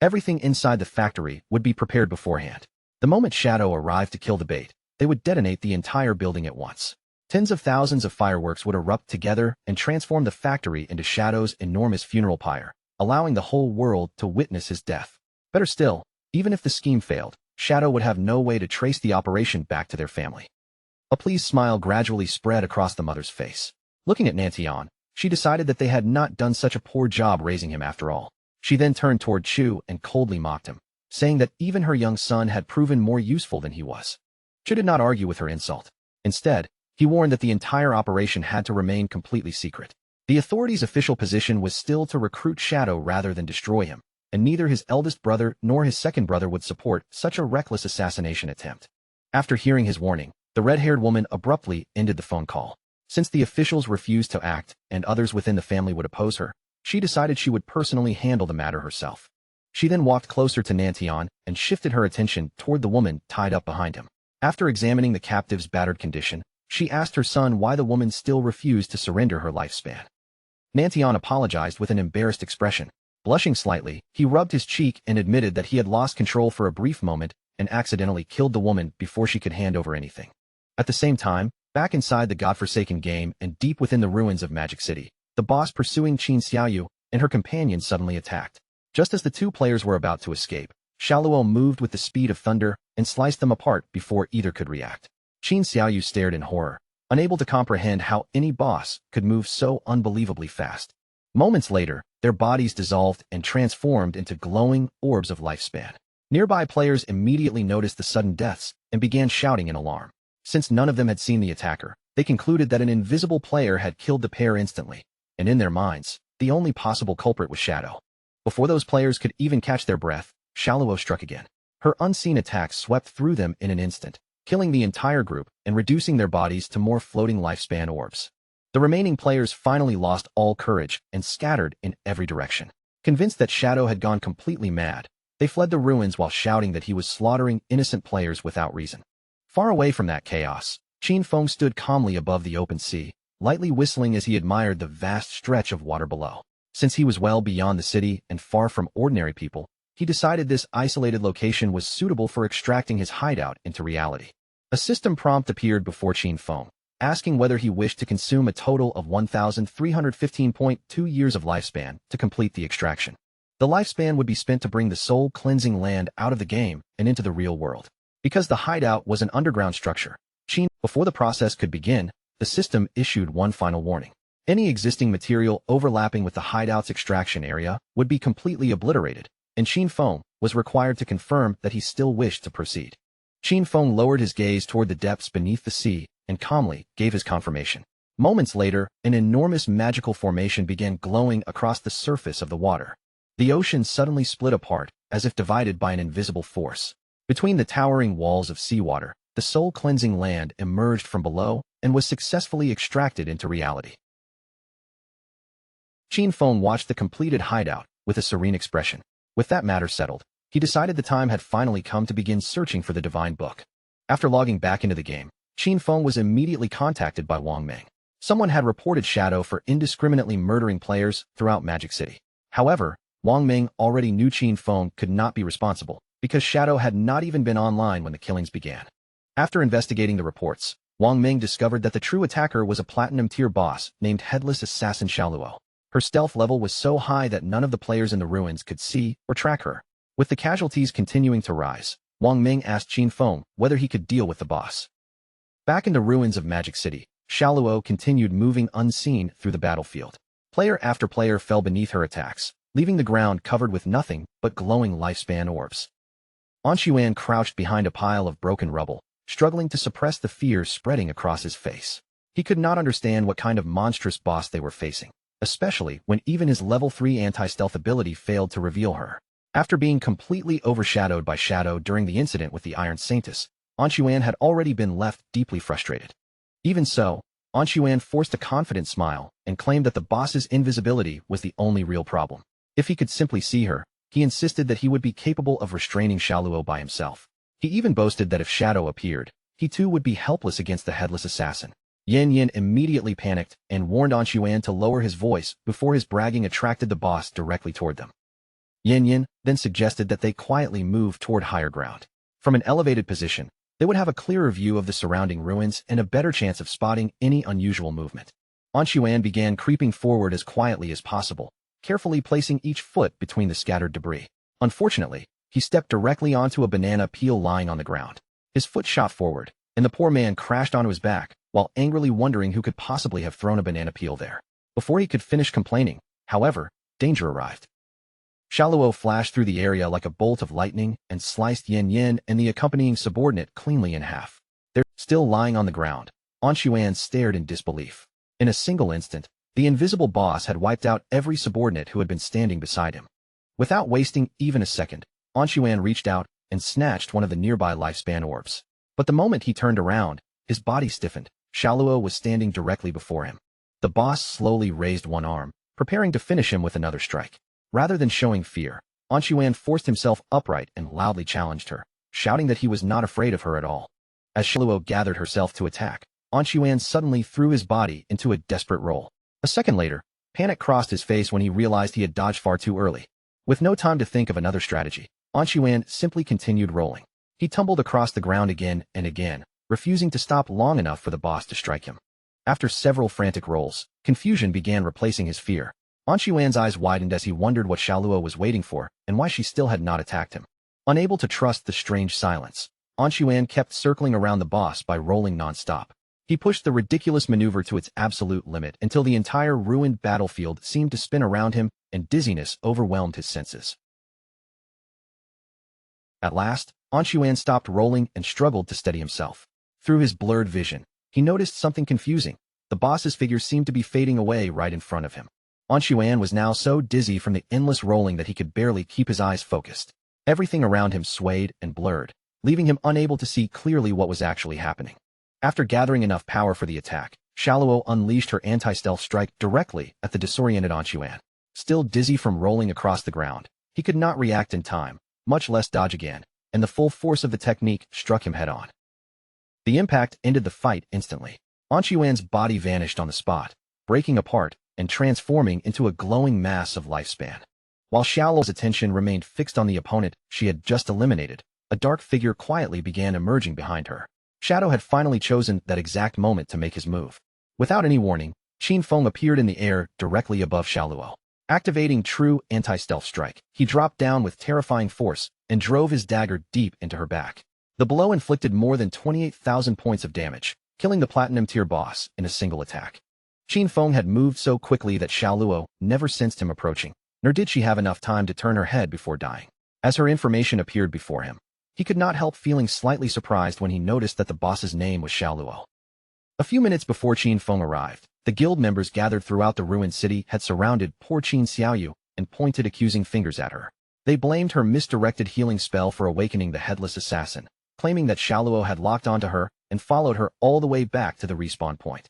Everything inside the factory would be prepared beforehand. The moment Shadow arrived to kill the bait, they would detonate the entire building at once. Tens of thousands of fireworks would erupt together and transform the factory into Shadow's enormous funeral pyre, allowing the whole world to witness his death. Better still, even if the scheme failed, Shadow would have no way to trace the operation back to their family. A pleased smile gradually spread across the mother's face. Looking at Nantian, she decided that they had not done such a poor job raising him after all. She then turned toward Chu and coldly mocked him, saying that even her young son had proven more useful than he was. Chu did not argue with her insult. Instead, he warned that the entire operation had to remain completely secret. The authorities' official position was still to recruit Shadow rather than destroy him, and neither his eldest brother nor his second brother would support such a reckless assassination attempt. After hearing his warning, the red-haired woman abruptly ended the phone call. Since the officials refused to act and others within the family would oppose her, she decided she would personally handle the matter herself. She then walked closer to Nantian and shifted her attention toward the woman tied up behind him. After examining the captive's battered condition, She asked her son why the woman still refused to surrender her lifespan. Nantian apologized with an embarrassed expression. Blushing slightly, he rubbed his cheek and admitted that he had lost control for a brief moment and accidentally killed the woman before she could hand over anything. At the same time, back inside the godforsaken game and deep within the ruins of Magic City, the boss pursuing Qin Xiaoyu and her companion suddenly attacked. Just as the two players were about to escape, Xiaoluo moved with the speed of thunder and sliced them apart before either could react. Qin Xiaoyu stared in horror, unable to comprehend how any boss could move so unbelievably fast. Moments later, their bodies dissolved and transformed into glowing orbs of lifespan. Nearby players immediately noticed the sudden deaths and began shouting in alarm. Since none of them had seen the attacker, they concluded that an invisible player had killed the pair instantly, and in their minds, the only possible culprit was Shadow. Before those players could even catch their breath, Xiaoluo struck again. Her unseen attack swept through them in an instant, killing the entire group and reducing their bodies to more floating lifespan orbs. The remaining players finally lost all courage and scattered in every direction. Convinced that Shadow had gone completely mad, they fled the ruins while shouting that he was slaughtering innocent players without reason. Far away from that chaos, Qin Feng stood calmly above the open sea, lightly whistling as he admired the vast stretch of water below. Since he was well beyond the city and far from ordinary people, he decided this isolated location was suitable for extracting his hideout into reality. A system prompt appeared before Qin Feng, asking whether he wished to consume a total of 1,315.2 years of lifespan to complete the extraction. The lifespan would be spent to bring the soul-cleansing land out of the game and into the real world. Because the hideout was an underground structure, before the process could begin, the system issued one final warning. Any existing material overlapping with the hideout's extraction area would be completely obliterated, and Qin Feng was required to confirm that he still wished to proceed. Qin Feng lowered his gaze toward the depths beneath the sea and calmly gave his confirmation. Moments later, an enormous magical formation began glowing across the surface of the water. The ocean suddenly split apart, as if divided by an invisible force. Between the towering walls of seawater, the soul-cleansing land emerged from below and was successfully extracted into reality. Qin Feng watched the completed hideout with a serene expression. With that matter settled, he decided the time had finally come to begin searching for the divine book. After logging back into the game, Qin Feng was immediately contacted by Wang Meng. Someone had reported Shadow for indiscriminately murdering players throughout Magic City. However, Wang Meng already knew Qin Feng could not be responsible, because Shadow had not even been online when the killings began. After investigating the reports, Wang Meng discovered that the true attacker was a platinum-tier boss named Headless Assassin Xiaoluo. Her stealth level was so high that none of the players in the ruins could see or track her. With the casualties continuing to rise, Wang Meng asked Qin Feng whether he could deal with the boss. Back in the ruins of Magic City, Xiaoluo continued moving unseen through the battlefield. Player after player fell beneath her attacks, leaving the ground covered with nothing but glowing lifespan orbs. Anshuan crouched behind a pile of broken rubble, struggling to suppress the fear spreading across his face. He could not understand what kind of monstrous boss they were facing, especially when even his level 3 anti-stealth ability failed to reveal her. After being completely overshadowed by Shadow during the incident with the Iron Saintess, Anshuan had already been left deeply frustrated. Even so, Anshuan forced a confident smile and claimed that the boss's invisibility was the only real problem. If he could simply see her, he insisted that he would be capable of restraining Xiaoluo by himself. He even boasted that if Shadow appeared, he too would be helpless against the Headless Assassin. Yan Yin immediately panicked and warned Anshuan to lower his voice before his bragging attracted the boss directly toward them. Yan Yin then suggested that they quietly move toward higher ground. From an elevated position, they would have a clearer view of the surrounding ruins and a better chance of spotting any unusual movement. Anshuan began creeping forward as quietly as possible, carefully placing each foot between the scattered debris. Unfortunately, he stepped directly onto a banana peel lying on the ground. His foot shot forward, and the poor man crashed onto his back, while angrily wondering who could possibly have thrown a banana peel there. Before he could finish complaining, however, danger arrived. Xiaoluo flashed through the area like a bolt of lightning and sliced Yan Yin and the accompanying subordinate cleanly in half. They're still lying on the ground. Anshuan stared in disbelief. In a single instant, the invisible boss had wiped out every subordinate who had been standing beside him. Without wasting even a second, Anshuan reached out and snatched one of the nearby lifespan orbs. But the moment he turned around, his body stiffened. Xiaoluo was standing directly before him. The boss slowly raised one arm, preparing to finish him with another strike. Rather than showing fear, Anshuan forced himself upright and loudly challenged her, shouting that he was not afraid of her at all. As Xiaoluo gathered herself to attack, An Chuan suddenly threw his body into a desperate roll. A second later, panic crossed his face when he realized he had dodged far too early. With no time to think of another strategy, An Chuan simply continued rolling. He tumbled across the ground again and again, refusing to stop long enough for the boss to strike him. After several frantic rolls, confusion began replacing his fear. An Chuan's eyes widened as he wondered what Xiaoluo was waiting for and why she still had not attacked him. Unable to trust the strange silence, An Chuan kept circling around the boss by rolling non-stop. He pushed the ridiculous maneuver to its absolute limit until the entire ruined battlefield seemed to spin around him and dizziness overwhelmed his senses. At last, An Chuan stopped rolling and struggled to steady himself. Through his blurred vision, he noticed something confusing. The boss's figure seemed to be fading away right in front of him. An Chuan was now so dizzy from the endless rolling that he could barely keep his eyes focused. Everything around him swayed and blurred, leaving him unable to see clearly what was actually happening. After gathering enough power for the attack, Xiaoluo unleashed her anti-stealth strike directly at the disoriented An Chuan. Still dizzy from rolling across the ground, he could not react in time, much less dodge again, and the full force of the technique struck him head-on. The impact ended the fight instantly. An Chuan's body vanished on the spot, breaking apart and transforming into a glowing mass of lifespan. While Xiaoluo's attention remained fixed on the opponent she had just eliminated, a dark figure quietly began emerging behind her. Shadow had finally chosen that exact moment to make his move. Without any warning, Qin Feng appeared in the air directly above Xiaoluo. Activating true anti-stealth strike, he dropped down with terrifying force and drove his dagger deep into her back. The blow inflicted more than 28,000 points of damage, killing the Platinum Tier boss in a single attack. Qin Feng had moved so quickly that Xiaoluo never sensed him approaching, nor did she have enough time to turn her head before dying. As her information appeared before him, he could not help feeling slightly surprised when he noticed that the boss's name was Xiaoluo. A few minutes before Qin Feng arrived, the guild members gathered throughout the ruined city had surrounded poor Qin Xiaoyu and pointed accusing fingers at her. They blamed her misdirected healing spell for awakening the headless assassin, claiming that Xiaoluo had locked onto her and followed her all the way back to the respawn point.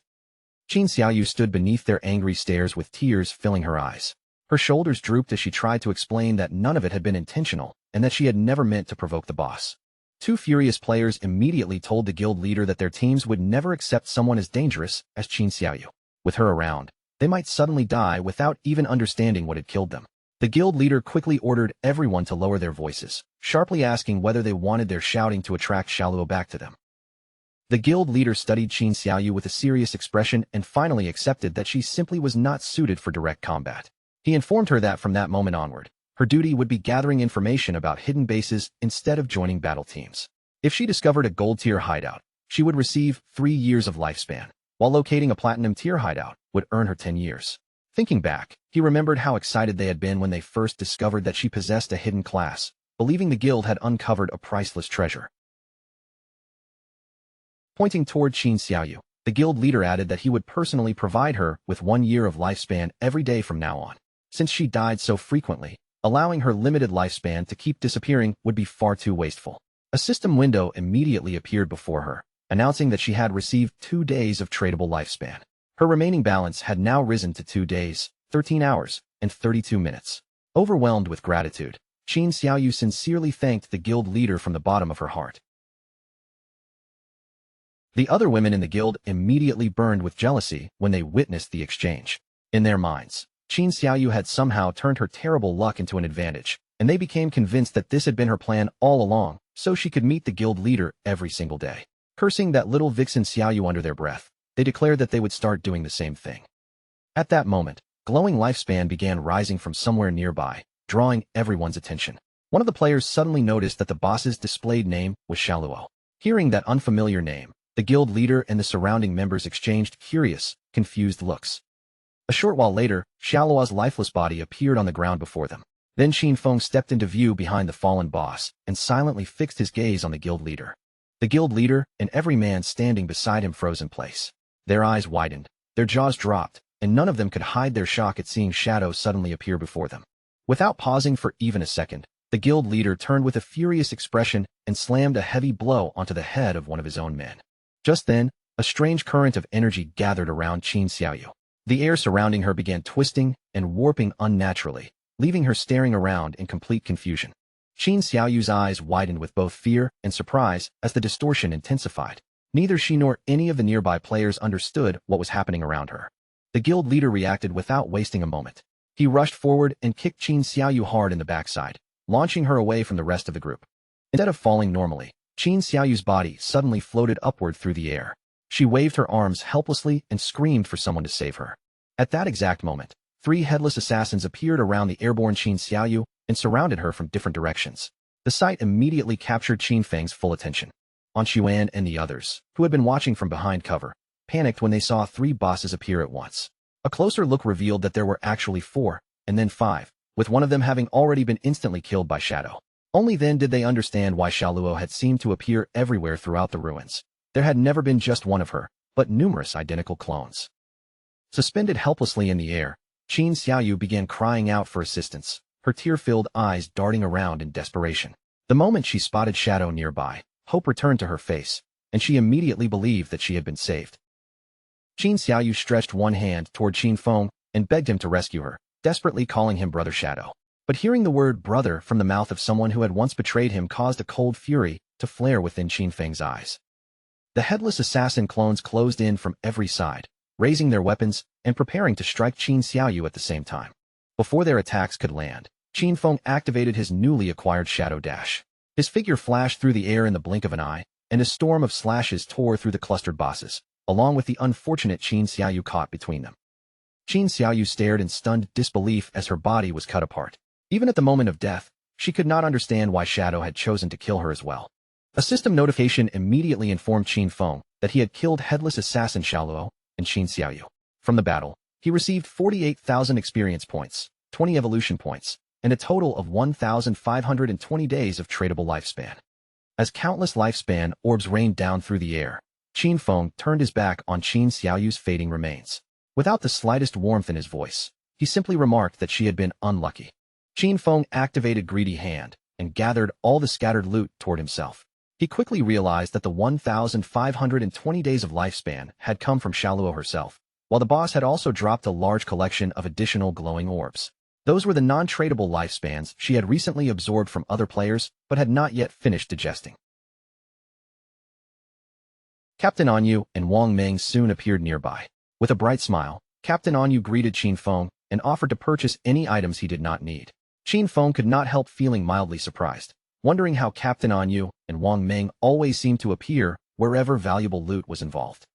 Qin Xiaoyu stood beneath their angry stares with tears filling her eyes. Her shoulders drooped as she tried to explain that none of it had been intentional and that she had never meant to provoke the boss. Two furious players immediately told the guild leader that their teams would never accept someone as dangerous as Qin Xiaoyu. With her around, they might suddenly die without even understanding what had killed them. The guild leader quickly ordered everyone to lower their voices, sharply asking whether they wanted their shouting to attract Xiaoluo back to them. The guild leader studied Qin Xiaoyu with a serious expression and finally accepted that she simply was not suited for direct combat. He informed her that from that moment onward, her duty would be gathering information about hidden bases instead of joining battle teams. If she discovered a gold-tier hideout, she would receive 3 years of lifespan, while locating a platinum-tier hideout would earn her 10 years. Thinking back, he remembered how excited they had been when they first discovered that she possessed a hidden class, believing the guild had uncovered a priceless treasure. Pointing toward Qin Xiaoyu, the guild leader added that he would personally provide her with 1 year of lifespan every day from now on. Since she died so frequently, allowing her limited lifespan to keep disappearing would be far too wasteful. A system window immediately appeared before her, announcing that she had received 2 days of tradable lifespan. Her remaining balance had now risen to 2 days, 13 hours, and 32 minutes. Overwhelmed with gratitude, Qin Xiaoyu sincerely thanked the guild leader from the bottom of her heart. The other women in the guild immediately burned with jealousy when they witnessed the exchange. In their minds, Qin Xiaoyu had somehow turned her terrible luck into an advantage, and they became convinced that this had been her plan all along, so she could meet the guild leader every single day. Cursing that little vixen Xiaoyu under their breath, they declared that they would start doing the same thing. At that moment, glowing lifespan began rising from somewhere nearby, drawing everyone's attention. One of the players suddenly noticed that the boss's displayed name was Xiaoluo. Hearing that unfamiliar name, the guild leader and the surrounding members exchanged curious, confused looks. A short while later, Xiaoluo's lifeless body appeared on the ground before them. Then Qin Feng stepped into view behind the fallen boss and silently fixed his gaze on the guild leader. The guild leader and every man standing beside him froze in place. Their eyes widened, their jaws dropped, and none of them could hide their shock at seeing Shadow suddenly appear before them. Without pausing for even a second, the guild leader turned with a furious expression and slammed a heavy blow onto the head of one of his own men. Just then, a strange current of energy gathered around Qin Xiaoyu. The air surrounding her began twisting and warping unnaturally, leaving her staring around in complete confusion. Qin Xiaoyu's eyes widened with both fear and surprise as the distortion intensified. Neither she nor any of the nearby players understood what was happening around her. The guild leader reacted without wasting a moment. He rushed forward and kicked Qin Xiaoyu hard in the backside, launching her away from the rest of the group. Instead of falling normally, Qin Xiaoyu's body suddenly floated upward through the air. She waved her arms helplessly and screamed for someone to save her. At that exact moment, 3 headless assassins appeared around the airborne Qin Xiaoyu and surrounded her from different directions. The sight immediately captured Qin Feng's full attention. An Xuan and the others, who had been watching from behind cover, panicked when they saw 3 bosses appear at once. A closer look revealed that there were actually 4, and then 5, with one of them having already been instantly killed by Shadow. Only then did they understand why Xiaoluo had seemed to appear everywhere throughout the ruins. There had never been just one of her, but numerous identical clones. Suspended helplessly in the air, Qin Xiaoyu began crying out for assistance, her tear-filled eyes darting around in desperation. The moment she spotted Shadow nearby, hope returned to her face, and she immediately believed that she had been saved. Qin Xiaoyu stretched one hand toward Qin Feng and begged him to rescue her, desperately calling him Brother Shadow. But hearing the word brother from the mouth of someone who had once betrayed him caused a cold fury to flare within Qin Feng's eyes. The headless assassin clones closed in from every side, raising their weapons and preparing to strike Qin Xiaoyu at the same time. Before their attacks could land, Qin Feng activated his newly acquired Shadow Dash. His figure flashed through the air in the blink of an eye, and a storm of slashes tore through the clustered bosses, along with the unfortunate Qin Xiaoyu caught between them. Qin Xiaoyu stared in stunned disbelief as her body was cut apart. Even at the moment of death, she could not understand why Shadow had chosen to kill her as well. A system notification immediately informed Qin Feng that he had killed headless assassin Xiaoluo and Qin Xiaoyu. From the battle, he received 48,000 experience points, 20 evolution points, and a total of 1,520 days of tradable lifespan. As countless lifespan orbs rained down through the air, Qin Feng turned his back on Qin Xiaoyu's fading remains. Without the slightest warmth in his voice, he simply remarked that she had been unlucky. Qin Feng activated Greedy Hand and gathered all the scattered loot toward himself. He quickly realized that the 1,520 days of lifespan had come from Xiaoluo herself, while the boss had also dropped a large collection of additional glowing orbs. Those were the non-tradable lifespans she had recently absorbed from other players but had not yet finished digesting. Captain Anyu and Wang Meng soon appeared nearby. With a bright smile, Captain Anyu greeted Qin Feng and offered to purchase any items he did not need. Qin Feng could not help feeling mildly surprised, wondering how Captain Anyu and Wang Meng always seemed to appear wherever valuable loot was involved.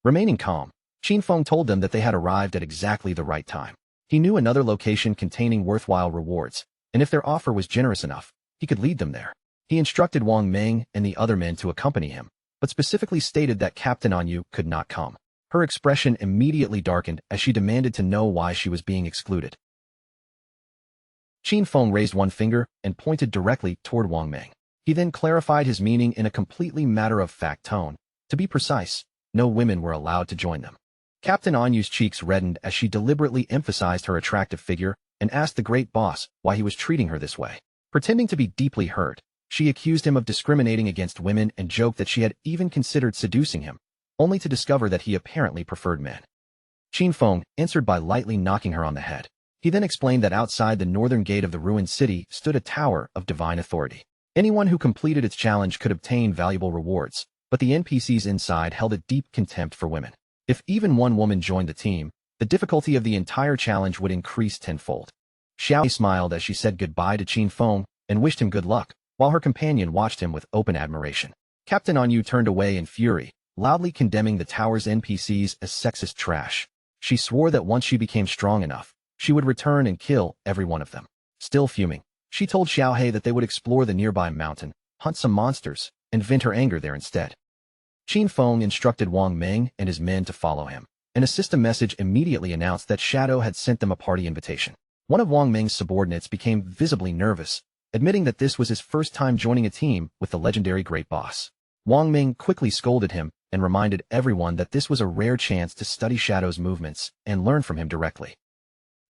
Remaining calm, Qin Feng told them that they had arrived at exactly the right time. He knew another location containing worthwhile rewards, and if their offer was generous enough, he could lead them there. He instructed Wang Meng and the other men to accompany him, but specifically stated that Captain Anyu could not come. Her expression immediately darkened as she demanded to know why she was being excluded. Qin Feng raised one finger and pointed directly toward Wang Meng. He then clarified his meaning in a completely matter-of-fact tone. To be precise, no women were allowed to join them. Captain Anyu's cheeks reddened as she deliberately emphasized her attractive figure and asked the great boss why he was treating her this way. Pretending to be deeply hurt, she accused him of discriminating against women and joked that she had even considered seducing him, only to discover that he apparently preferred men. Qin Feng answered by lightly knocking her on the head. He then explained that outside the northern gate of the ruined city stood a tower of divine authority. Anyone who completed its challenge could obtain valuable rewards, but the NPCs inside held a deep contempt for women. If even one woman joined the team, the difficulty of the entire challenge would increase tenfold. Xiao smiled as she said goodbye to Qin Feng and wished him good luck, while her companion watched him with open admiration. Captain Anyu turned away in fury, loudly condemning the tower's NPCs as sexist trash. She swore that once she became strong enough, she would return and kill every one of them. Still fuming, she told Xiaohei that they would explore the nearby mountain, hunt some monsters, and vent her anger there instead. Qin Feng instructed Wang Meng and his men to follow him, and a system message immediately announced that Shadow had sent them a party invitation. One of Wang Meng's subordinates became visibly nervous, admitting that this was his first time joining a team with the legendary Great Boss. Wang Meng quickly scolded him and reminded everyone that this was a rare chance to study Shadow's movements and learn from him directly.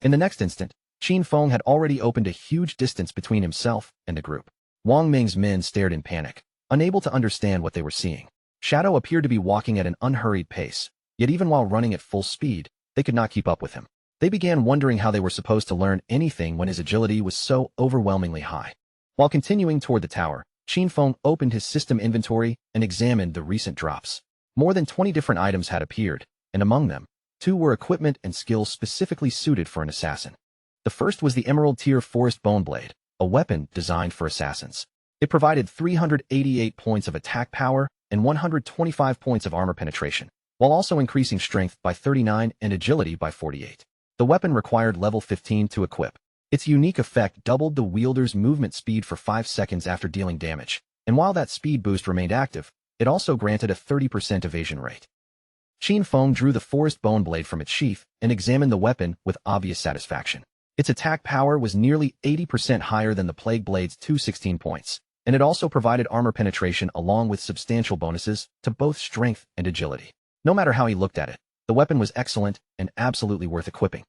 In the next instant, Qin Feng had already opened a huge distance between himself and the group. Wang Meng's men stared in panic, unable to understand what they were seeing. Shadow appeared to be walking at an unhurried pace, yet even while running at full speed, they could not keep up with him. They began wondering how they were supposed to learn anything when his agility was so overwhelmingly high. While continuing toward the tower, Qin Feng opened his system inventory and examined the recent drops. More than 20 different items had appeared, and among them, 2 were equipment and skills specifically suited for an assassin. The first was the Emerald Tier Forest Bone Blade, a weapon designed for assassins. It provided 388 points of attack power and 125 points of armor penetration, while also increasing strength by 39 and agility by 48. The weapon required level 15 to equip. Its unique effect doubled the wielder's movement speed for 5 seconds after dealing damage, and while that speed boost remained active, it also granted a 30% evasion rate. Qin Feng drew the Forest Bone Blade from its sheath and examined the weapon with obvious satisfaction. Its attack power was nearly 80% higher than the Plague Blade's 216 points, and it also provided armor penetration along with substantial bonuses to both strength and agility. No matter how he looked at it, the weapon was excellent and absolutely worth equipping.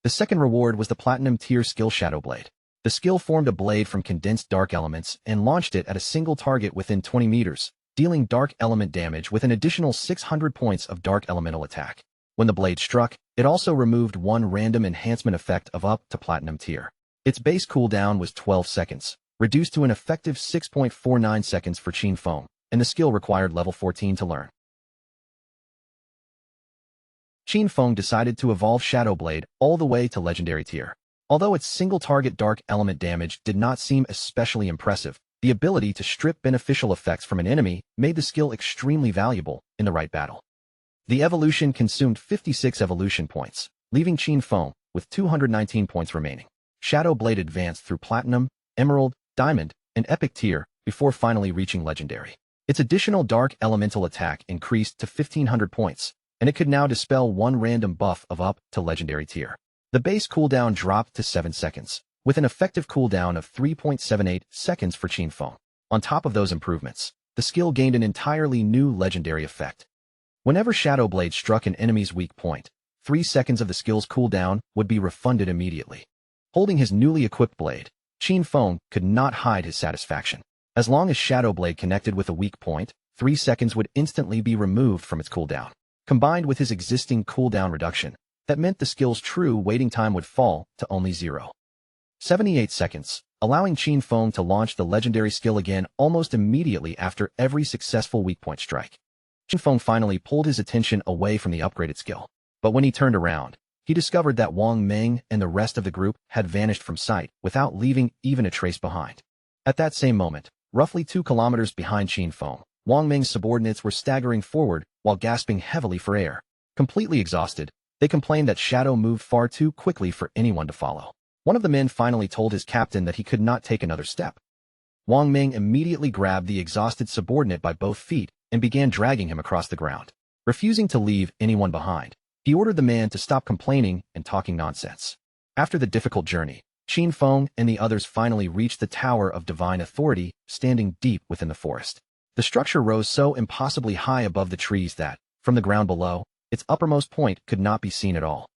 The second reward was the Platinum Tier Skill Shadow Blade. The skill formed a blade from condensed dark elements and launched it at a single target within 20 meters, dealing dark element damage with an additional 600 points of dark elemental attack. When the blade struck, it also removed 1 random enhancement effect of up to Platinum Tier. Its base cooldown was 12 seconds, reduced to an effective 6.49 seconds for Qin Feng, and the skill required level 14 to learn. Qin Feng decided to evolve Shadow Blade all the way to Legendary Tier. Although its single-target dark element damage did not seem especially impressive, the ability to strip beneficial effects from an enemy made the skill extremely valuable in the right battle. The evolution consumed 56 evolution points, leaving Qin Feng with 219 points remaining. Shadow Blade advanced through Platinum, Emerald, Diamond, and Epic Tier before finally reaching Legendary. Its additional dark elemental attack increased to 1,500 points, and it could now dispel 1 random buff of up to Legendary Tier. The base cooldown dropped to 7 seconds, with an effective cooldown of 3.78 seconds for Qin Feng. On top of those improvements, the skill gained an entirely new legendary effect. Whenever Shadow Blade struck an enemy's weak point, 3 seconds of the skill's cooldown would be refunded immediately. Holding his newly equipped blade, Qin Feng could not hide his satisfaction. As long as Shadow Blade connected with a weak point, 3 seconds would instantly be removed from its cooldown. Combined with his existing cooldown reduction, that meant the skill's true waiting time would fall to only 0.78 seconds, allowing Qin Feng to launch the legendary skill again almost immediately after every successful weak point strike. Qin Feng finally pulled his attention away from the upgraded skill. But when he turned around, he discovered that Wang Meng and the rest of the group had vanished from sight without leaving even a trace behind. At that same moment, roughly 2 kilometers behind Qin Feng, Wang Meng's subordinates were staggering forward while gasping heavily for air. Completely exhausted, they complained that Shadow moved far too quickly for anyone to follow. One of the men finally told his captain that he could not take another step. Wang Meng immediately grabbed the exhausted subordinate by both feet and began dragging him across the ground. Refusing to leave anyone behind, he ordered the man to stop complaining and talking nonsense. After the difficult journey, Qin Feng and the others finally reached the Tower of Divine Authority, standing deep within the forest. The structure rose so impossibly high above the trees that, from the ground below, its uppermost point could not be seen at all.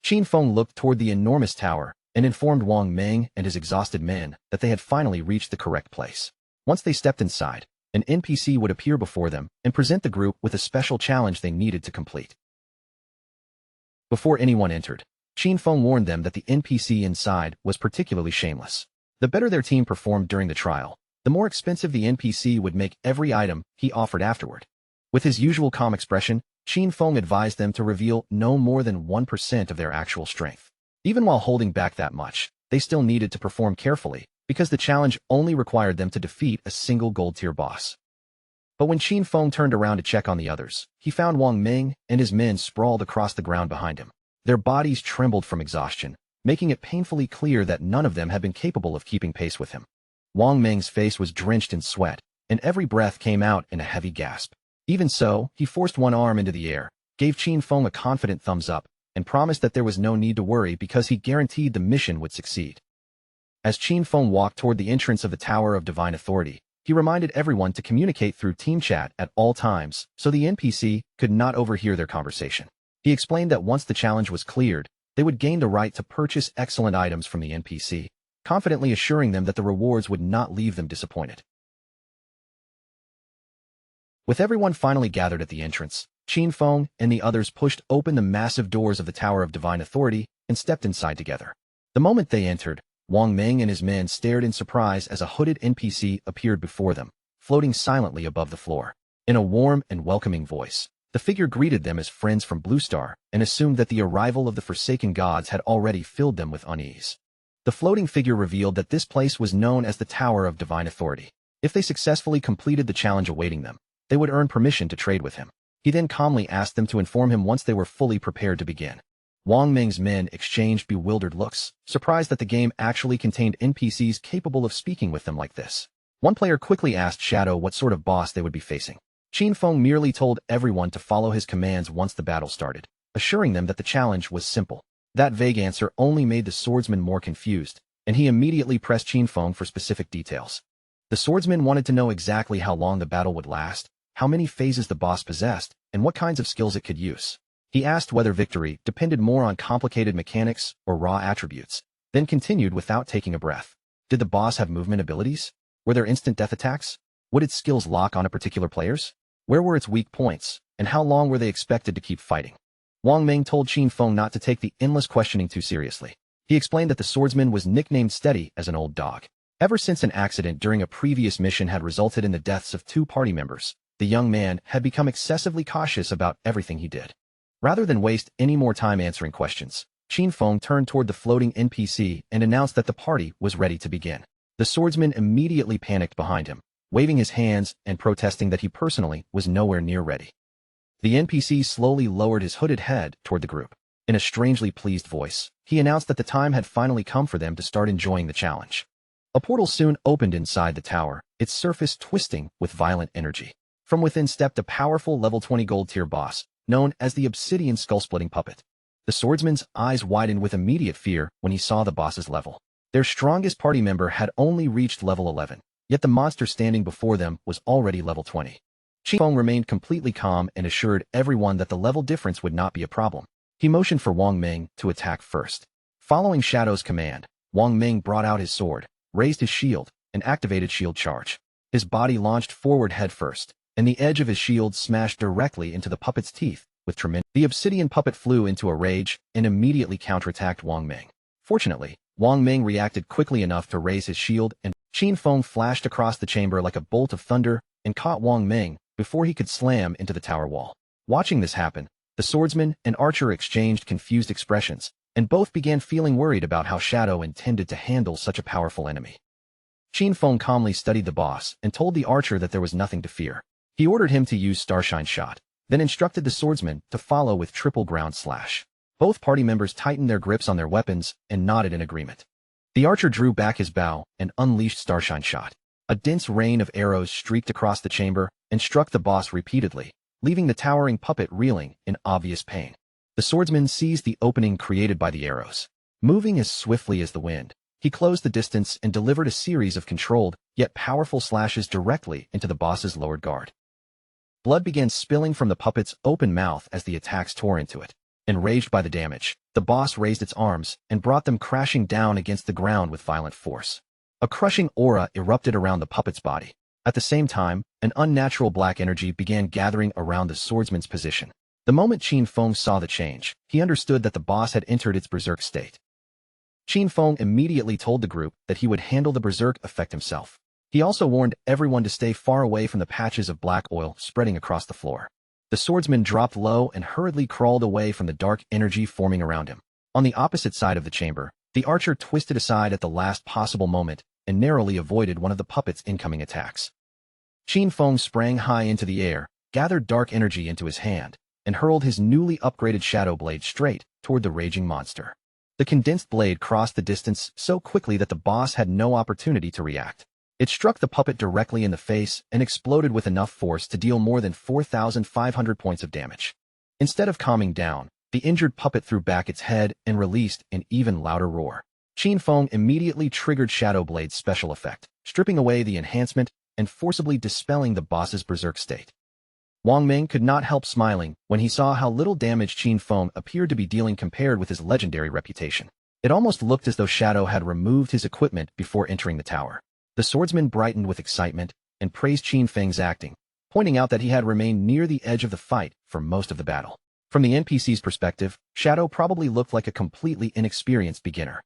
Qin Feng looked toward the enormous tower and informed Wang Meng and his exhausted men that they had finally reached the correct place. Once they stepped inside, an NPC would appear before them and present the group with a special challenge they needed to complete. Before anyone entered, Qin Feng warned them that the NPC inside was particularly shameless. The better their team performed during the trial, the more expensive the NPC would make every item he offered afterward. With his usual calm expression, Qin Feng advised them to reveal no more than 1% of their actual strength. Even while holding back that much, they still needed to perform carefully, because the challenge only required them to defeat a single gold-tier boss. But when Qin Feng turned around to check on the others, he found Wang Meng and his men sprawled across the ground behind him. Their bodies trembled from exhaustion, making it painfully clear that none of them had been capable of keeping pace with him. Wang Meng's face was drenched in sweat, and every breath came out in a heavy gasp. Even so, he forced one arm into the air, gave Qin Feng a confident thumbs up, and promised that there was no need to worry because he guaranteed the mission would succeed. As Qin Feng walked toward the entrance of the Tower of Divine Authority, he reminded everyone to communicate through team chat at all times so the NPC could not overhear their conversation. He explained that once the challenge was cleared, they would gain the right to purchase excellent items from the NPC, confidently assuring them that the rewards would not leave them disappointed. With everyone finally gathered at the entrance, Qin Feng and the others pushed open the massive doors of the Tower of Divine Authority and stepped inside together. The moment they entered, Wang Meng and his men stared in surprise as a hooded NPC appeared before them, floating silently above the floor. In a warm and welcoming voice, the figure greeted them as friends from Blue Star and assumed that the arrival of the Forsaken Gods had already filled them with unease. The floating figure revealed that this place was known as the Tower of Divine Authority. If they successfully completed the challenge awaiting them, they would earn permission to trade with him. He then calmly asked them to inform him once they were fully prepared to begin. Wang Meng's men exchanged bewildered looks, surprised that the game actually contained NPCs capable of speaking with them like this. One player quickly asked Shadow what sort of boss they would be facing. Qin Feng merely told everyone to follow his commands once the battle started, assuring them that the challenge was simple. That vague answer only made the swordsman more confused, and he immediately pressed Qin Feng for specific details. The swordsman wanted to know exactly how long the battle would last, how many phases the boss possessed, and what kinds of skills it could use. He asked whether victory depended more on complicated mechanics or raw attributes, then continued without taking a breath. Did the boss have movement abilities? Were there instant death attacks? Would its skills lock on a particular players? Where were its weak points, and how long were they expected to keep fighting? Wang Meng told Qin Feng not to take the endless questioning too seriously. He explained that the swordsman was nicknamed Steady as an old dog. Ever since an accident during a previous mission had resulted in the deaths of 2 party members, the young man had become excessively cautious about everything he did. Rather than waste any more time answering questions, Qin Feng turned toward the floating NPC and announced that the party was ready to begin. The swordsman immediately panicked behind him, waving his hands and protesting that he personally was nowhere near ready. The NPC slowly lowered his hooded head toward the group. In a strangely pleased voice, he announced that the time had finally come for them to start enjoying the challenge. A portal soon opened inside the tower, its surface twisting with violent energy. From within stepped a powerful level 20 gold tier boss, known as the Obsidian Skull-Splitting Puppet. The swordsman's eyes widened with immediate fear when he saw the boss's level. Their strongest party member had only reached level 11, yet the monster standing before them was already level 20. Qin Feng remained completely calm and assured everyone that the level difference would not be a problem. He motioned for Wang Meng to attack first. Following Shadow's command, Wang Meng brought out his sword, raised his shield, and activated Shield Charge. His body launched forward headfirst, and the edge of his shield smashed directly into the puppet's teeth with tremendous. The obsidian puppet flew into a rage and immediately counterattacked Wang Meng. Fortunately, Wang Meng reacted quickly enough to raise his shield, and Qin Feng flashed across the chamber like a bolt of thunder and caught Wang Meng before he could slam into the tower wall. Watching this happen, the swordsman and archer exchanged confused expressions, and both began feeling worried about how Shadow intended to handle such a powerful enemy. Qin Feng calmly studied the boss and told the archer that there was nothing to fear. He ordered him to use Starshine Shot, then instructed the swordsman to follow with triple ground slash. Both party members tightened their grips on their weapons and nodded in agreement. The archer drew back his bow and unleashed Starshine Shot. A dense rain of arrows streaked across the chamber and struck the boss repeatedly, leaving the towering puppet reeling in obvious pain. The swordsman seized the opening created by the arrows. Moving as swiftly as the wind, he closed the distance and delivered a series of controlled, yet powerful slashes directly into the boss's lowered guard. Blood began spilling from the puppet's open mouth as the attacks tore into it. Enraged by the damage, the boss raised its arms and brought them crashing down against the ground with violent force. A crushing aura erupted around the puppet's body. At the same time, an unnatural black energy began gathering around the swordsman's position. The moment Qin Feng saw the change, he understood that the boss had entered its berserk state. Qin Feng immediately told the group that he would handle the berserk effect himself. He also warned everyone to stay far away from the patches of black oil spreading across the floor. The swordsman dropped low and hurriedly crawled away from the dark energy forming around him. On the opposite side of the chamber, the archer twisted aside at the last possible moment and narrowly avoided one of the puppet's incoming attacks. Qin Feng sprang high into the air, gathered dark energy into his hand, and hurled his newly upgraded shadow blade straight toward the raging monster. The condensed blade crossed the distance so quickly that the boss had no opportunity to react. It struck the puppet directly in the face and exploded with enough force to deal more than 4,500 points of damage. Instead of calming down, the injured puppet threw back its head and released an even louder roar. Qin Feng immediately triggered Shadow Blade's special effect, stripping away the enhancement and forcibly dispelling the boss's berserk state. Wang Meng could not help smiling when he saw how little damage Qin Feng appeared to be dealing compared with his legendary reputation. It almost looked as though Shadow had removed his equipment before entering the tower. The swordsman brightened with excitement and praised Qin Feng's acting, pointing out that he had remained near the edge of the fight for most of the battle. From the NPC's perspective, Shadow probably looked like a completely inexperienced beginner.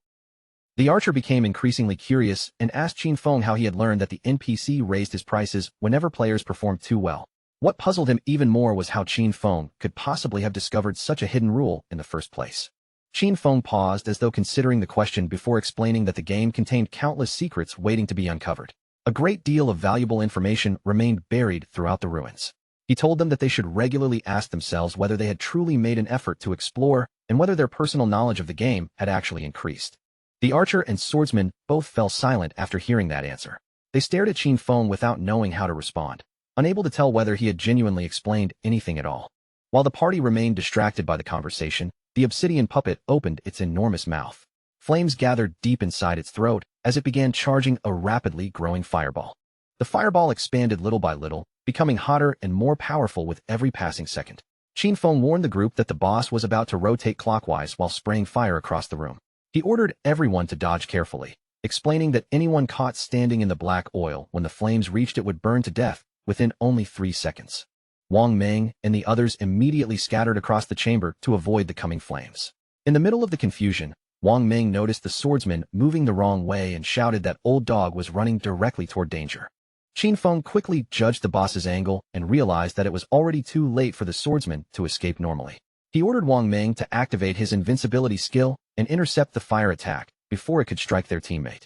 The archer became increasingly curious and asked Qin Feng how he had learned that the NPC raised his prices whenever players performed too well. What puzzled him even more was how Qin Feng could possibly have discovered such a hidden rule in the first place. Qin Feng paused as though considering the question before explaining that the game contained countless secrets waiting to be uncovered. A great deal of valuable information remained buried throughout the ruins. He told them that they should regularly ask themselves whether they had truly made an effort to explore and whether their personal knowledge of the game had actually increased. The archer and swordsman both fell silent after hearing that answer. They stared at Qin Feng without knowing how to respond, unable to tell whether he had genuinely explained anything at all. While the party remained distracted by the conversation, the obsidian puppet opened its enormous mouth. Flames gathered deep inside its throat as it began charging a rapidly growing fireball. The fireball expanded little by little, becoming hotter and more powerful with every passing second. Qin Feng warned the group that the boss was about to rotate clockwise while spraying fire across the room. He ordered everyone to dodge carefully, explaining that anyone caught standing in the black oil when the flames reached it would burn to death within only 3 seconds. Wang Meng and the others immediately scattered across the chamber to avoid the coming flames. In the middle of the confusion, Wang Meng noticed the swordsman moving the wrong way and shouted that Old Dog was running directly toward danger. Qin Feng quickly judged the boss's angle and realized that it was already too late for the swordsman to escape normally. He ordered Wang Meng to activate his invincibility skill and intercept the fire attack before it could strike their teammate.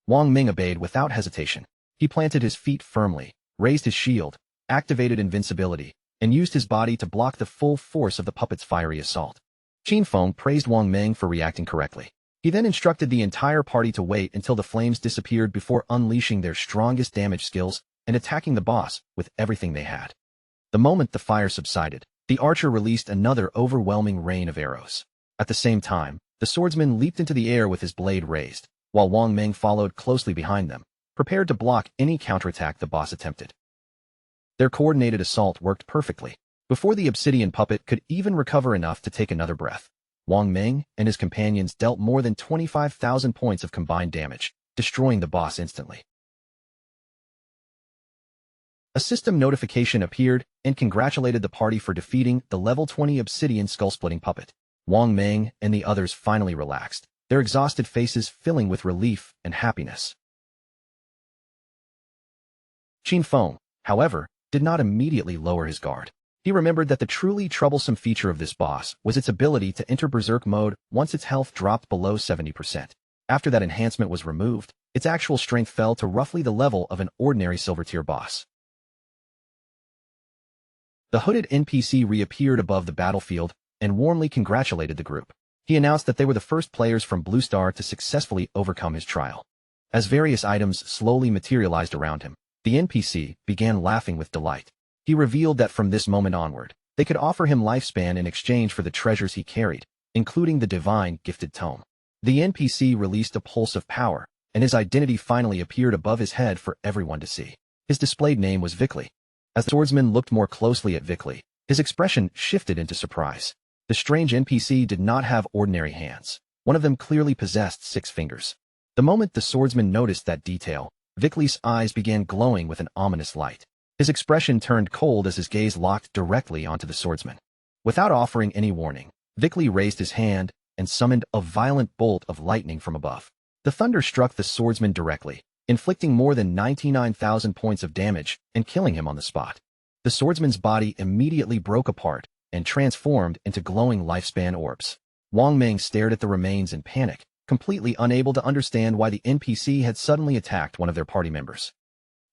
Wang Meng obeyed without hesitation. He planted his feet firmly, raised his shield, activated invincibility, and used his body to block the full force of the puppet's fiery assault. Qin Feng praised Wang Meng for reacting correctly. He then instructed the entire party to wait until the flames disappeared before unleashing their strongest damage skills and attacking the boss with everything they had. The moment the fire subsided, the archer released another overwhelming rain of arrows. At the same time, the swordsman leaped into the air with his blade raised, while Wang Meng followed closely behind them, prepared to block any counterattack the boss attempted. Their coordinated assault worked perfectly. Before the obsidian puppet could even recover enough to take another breath, Wang Meng and his companions dealt more than 25,000 points of combined damage, destroying the boss instantly. A system notification appeared and congratulated the party for defeating the level 20 obsidian skull-splitting puppet. Wang Meng and the others finally relaxed, their exhausted faces filling with relief and happiness. Qin Feng, however, did not immediately lower his guard. He remembered that the truly troublesome feature of this boss was its ability to enter berserk mode once its health dropped below 70%. After that enhancement was removed, its actual strength fell to roughly the level of an ordinary silver-tier boss. The hooded NPC reappeared above the battlefield and warmly congratulated the group. He announced that they were the first players from Blue Star to successfully overcome his trial. As various items slowly materialized around him, the NPC began laughing with delight. He revealed that from this moment onward, they could offer him lifespan in exchange for the treasures he carried, including the divine gifted tome. The NPC released a pulse of power, and his identity finally appeared above his head for everyone to see. His displayed name was Vickley. As the swordsman looked more closely at Vickley, his expression shifted into surprise. The strange NPC did not have ordinary hands. One of them clearly possessed 6 fingers. The moment the swordsman noticed that detail, Vickley's eyes began glowing with an ominous light. His expression turned cold as his gaze locked directly onto the swordsman. Without offering any warning, Vickley raised his hand and summoned a violent bolt of lightning from above. The thunder struck the swordsman directly, inflicting more than 99,000 points of damage and killing him on the spot. The swordsman's body immediately broke apart and transformed into glowing lifespan orbs. Wang Meng stared at the remains in panic, completely unable to understand why the NPC had suddenly attacked one of their party members.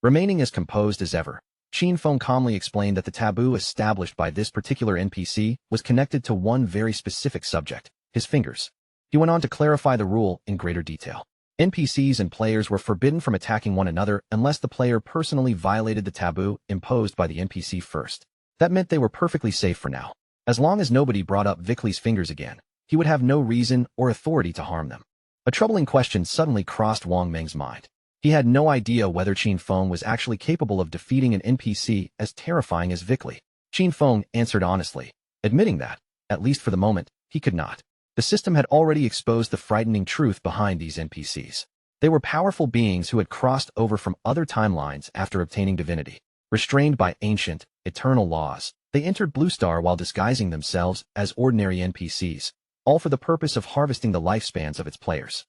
Remaining as composed as ever, Qin Feng calmly explained that the taboo established by this particular NPC was connected to one very specific subject, his fingers. He went on to clarify the rule in greater detail. NPCs and players were forbidden from attacking one another unless the player personally violated the taboo imposed by the NPC first. That meant they were perfectly safe for now. As long as nobody brought up Vickley's fingers again, he would have no reason or authority to harm them. A troubling question suddenly crossed Wang Meng's mind. He had no idea whether Qin Feng was actually capable of defeating an NPC as terrifying as Vickley. Qin Feng answered honestly, admitting that, at least for the moment, he could not. The system had already exposed the frightening truth behind these NPCs. They were powerful beings who had crossed over from other timelines after obtaining divinity. Restrained by ancient, eternal laws, they entered Blue Star while disguising themselves as ordinary NPCs, all for the purpose of harvesting the lifespans of its players.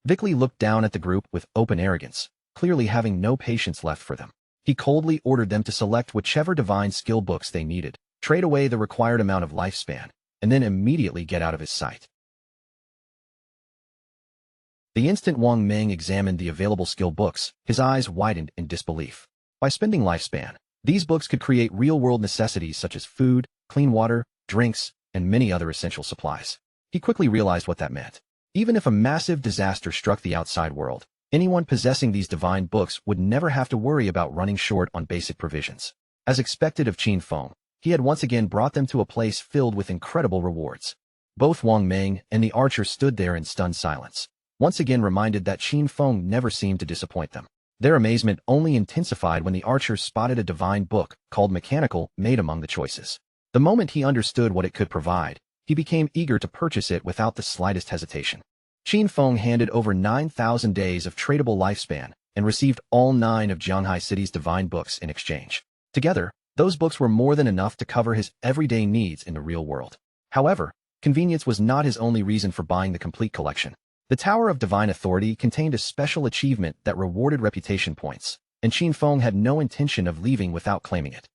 Vickley looked down at the group with open arrogance, clearly having no patience left for them. He coldly ordered them to select whichever divine skill books they needed, trade away the required amount of lifespan, and then immediately get out of his sight. The instant Wang Meng examined the available skill books, his eyes widened in disbelief. By spending lifespan, these books could create real-world necessities such as food, clean water, drinks, and many other essential supplies. He quickly realized what that meant. Even if a massive disaster struck the outside world, anyone possessing these divine books would never have to worry about running short on basic provisions. As expected of Qin Feng, he had once again brought them to a place filled with incredible rewards. Both Wang Meng and the archer stood there in stunned silence, once again reminded that Qin Feng never seemed to disappoint them. Their amazement only intensified when the archer spotted a divine book called Mechanical made among the choices. The moment he understood what it could provide, he became eager to purchase it without the slightest hesitation. Qin Feng handed over 9,000 days of tradable lifespan and received all 9 of Jianghai City's divine books in exchange. Together, those books were more than enough to cover his everyday needs in the real world. However, convenience was not his only reason for buying the complete collection. The Tower of Divine Authority contained a special achievement that rewarded reputation points, and Qin Feng had no intention of leaving without claiming it.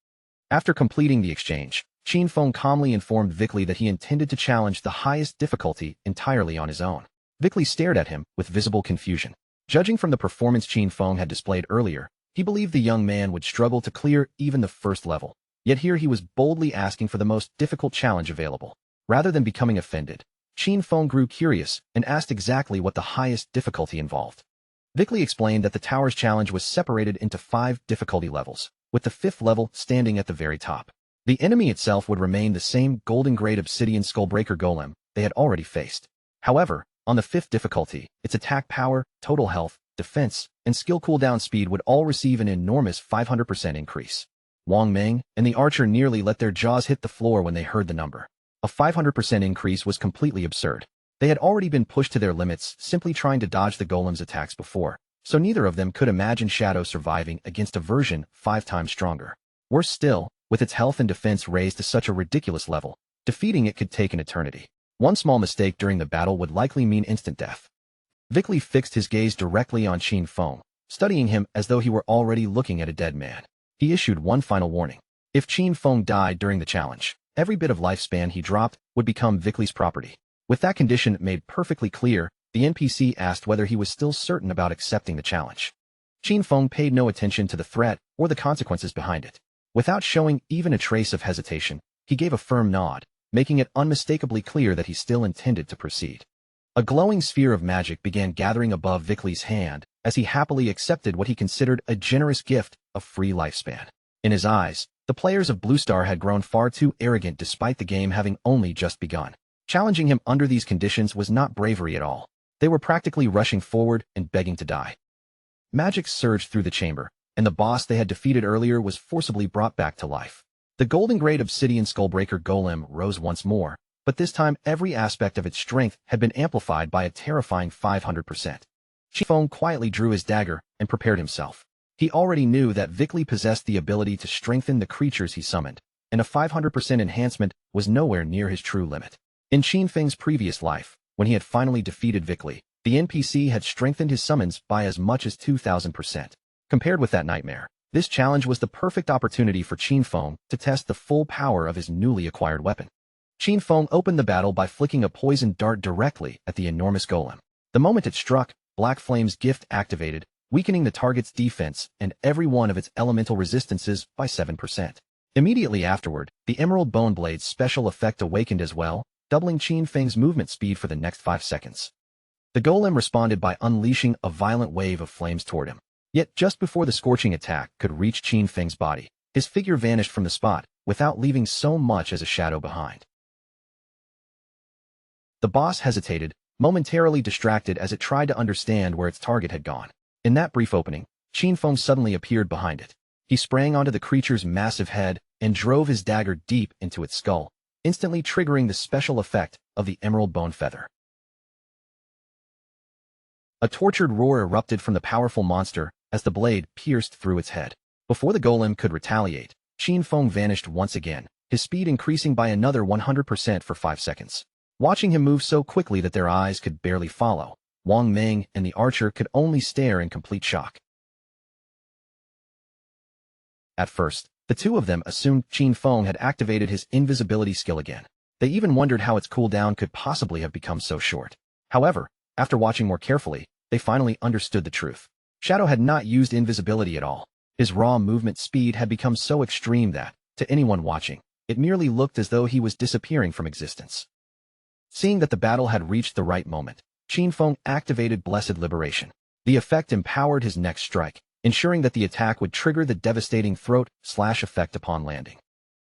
After completing the exchange, Qin Feng calmly informed Vickley that he intended to challenge the highest difficulty entirely on his own. Vickley stared at him with visible confusion. Judging from the performance Qin Feng had displayed earlier, he believed the young man would struggle to clear even the first level. Yet here he was boldly asking for the most difficult challenge available. Rather than becoming offended, Qin Feng grew curious and asked exactly what the highest difficulty involved. Vickley explained that the tower's challenge was separated into 5 difficulty levels, with the 5th level standing at the very top. The enemy itself would remain the same golden-grade obsidian skullbreaker golem they had already faced. However, on the 5th difficulty, its attack power, total health, defense, and skill cooldown speed would all receive an enormous 500% increase. Wang Meng and the archer nearly let their jaws hit the floor when they heard the number. A 500% increase was completely absurd. They had already been pushed to their limits simply trying to dodge the golem's attacks before, so neither of them could imagine Shadow surviving against a version 5 times stronger. Worse still, with its health and defense raised to such a ridiculous level, defeating it could take an eternity. One small mistake during the battle would likely mean instant death. Vickley fixed his gaze directly on Qin Feng, studying him as though he were already looking at a dead man. He issued one final warning. If Qin Feng died during the challenge, every bit of lifespan he dropped would become Vickley's property. With that condition made perfectly clear, the NPC asked whether he was still certain about accepting the challenge. Qin Feng paid no attention to the threat or the consequences behind it. Without showing even a trace of hesitation, he gave a firm nod, making it unmistakably clear that he still intended to proceed. A glowing sphere of magic began gathering above Vickley's hand as he happily accepted what he considered a generous gift of free lifespan. In his eyes, the players of Blue Star had grown far too arrogant despite the game having only just begun. Challenging him under these conditions was not bravery at all. They were practically rushing forward and begging to die. Magic surged through the chamber, and the boss they had defeated earlier was forcibly brought back to life. The golden-grade obsidian skullbreaker golem rose once more, but this time every aspect of its strength had been amplified by a terrifying 500%. Qin Feng quietly drew his dagger and prepared himself. He already knew that Vickley possessed the ability to strengthen the creatures he summoned, and a 500% enhancement was nowhere near his true limit. In Qin Feng's previous life, when he had finally defeated Vickley, the NPC had strengthened his summons by as much as 2,000%. Compared with that nightmare, this challenge was the perfect opportunity for Qin Feng to test the full power of his newly acquired weapon. Qin Feng opened the battle by flicking a poison dart directly at the enormous golem. The moment it struck, Black Flame's gift activated, weakening the target's defense and every one of its elemental resistances by 7%. Immediately afterward, the Emerald Bone Blade's special effect awakened as well, doubling Qin Feng's movement speed for the next 5 seconds. The golem responded by unleashing a violent wave of flames toward him. Yet just before the scorching attack could reach Qin Feng's body, his figure vanished from the spot, without leaving so much as a shadow behind. The boss hesitated, momentarily distracted as it tried to understand where its target had gone. In that brief opening, Qin Feng suddenly appeared behind it. He sprang onto the creature's massive head and drove his dagger deep into its skull, instantly triggering the special effect of the Emerald Bone Feather. A tortured roar erupted from the powerful monster as the blade pierced through its head. Before the golem could retaliate, Qin Feng vanished once again, his speed increasing by another 100% for 5 seconds. Watching him move so quickly that their eyes could barely follow, Wang Ming and the archer could only stare in complete shock. At first, the two of them assumed Qin Feng had activated his invisibility skill again. They even wondered how its cooldown could possibly have become so short. However, after watching more carefully, they finally understood the truth. Shadow had not used invisibility at all. His raw movement speed had become so extreme that, to anyone watching, it merely looked as though he was disappearing from existence. Seeing that the battle had reached the right moment, Qin Feng activated Blessed Liberation. The effect empowered his next strike, ensuring that the attack would trigger the devastating throat-slash effect upon landing.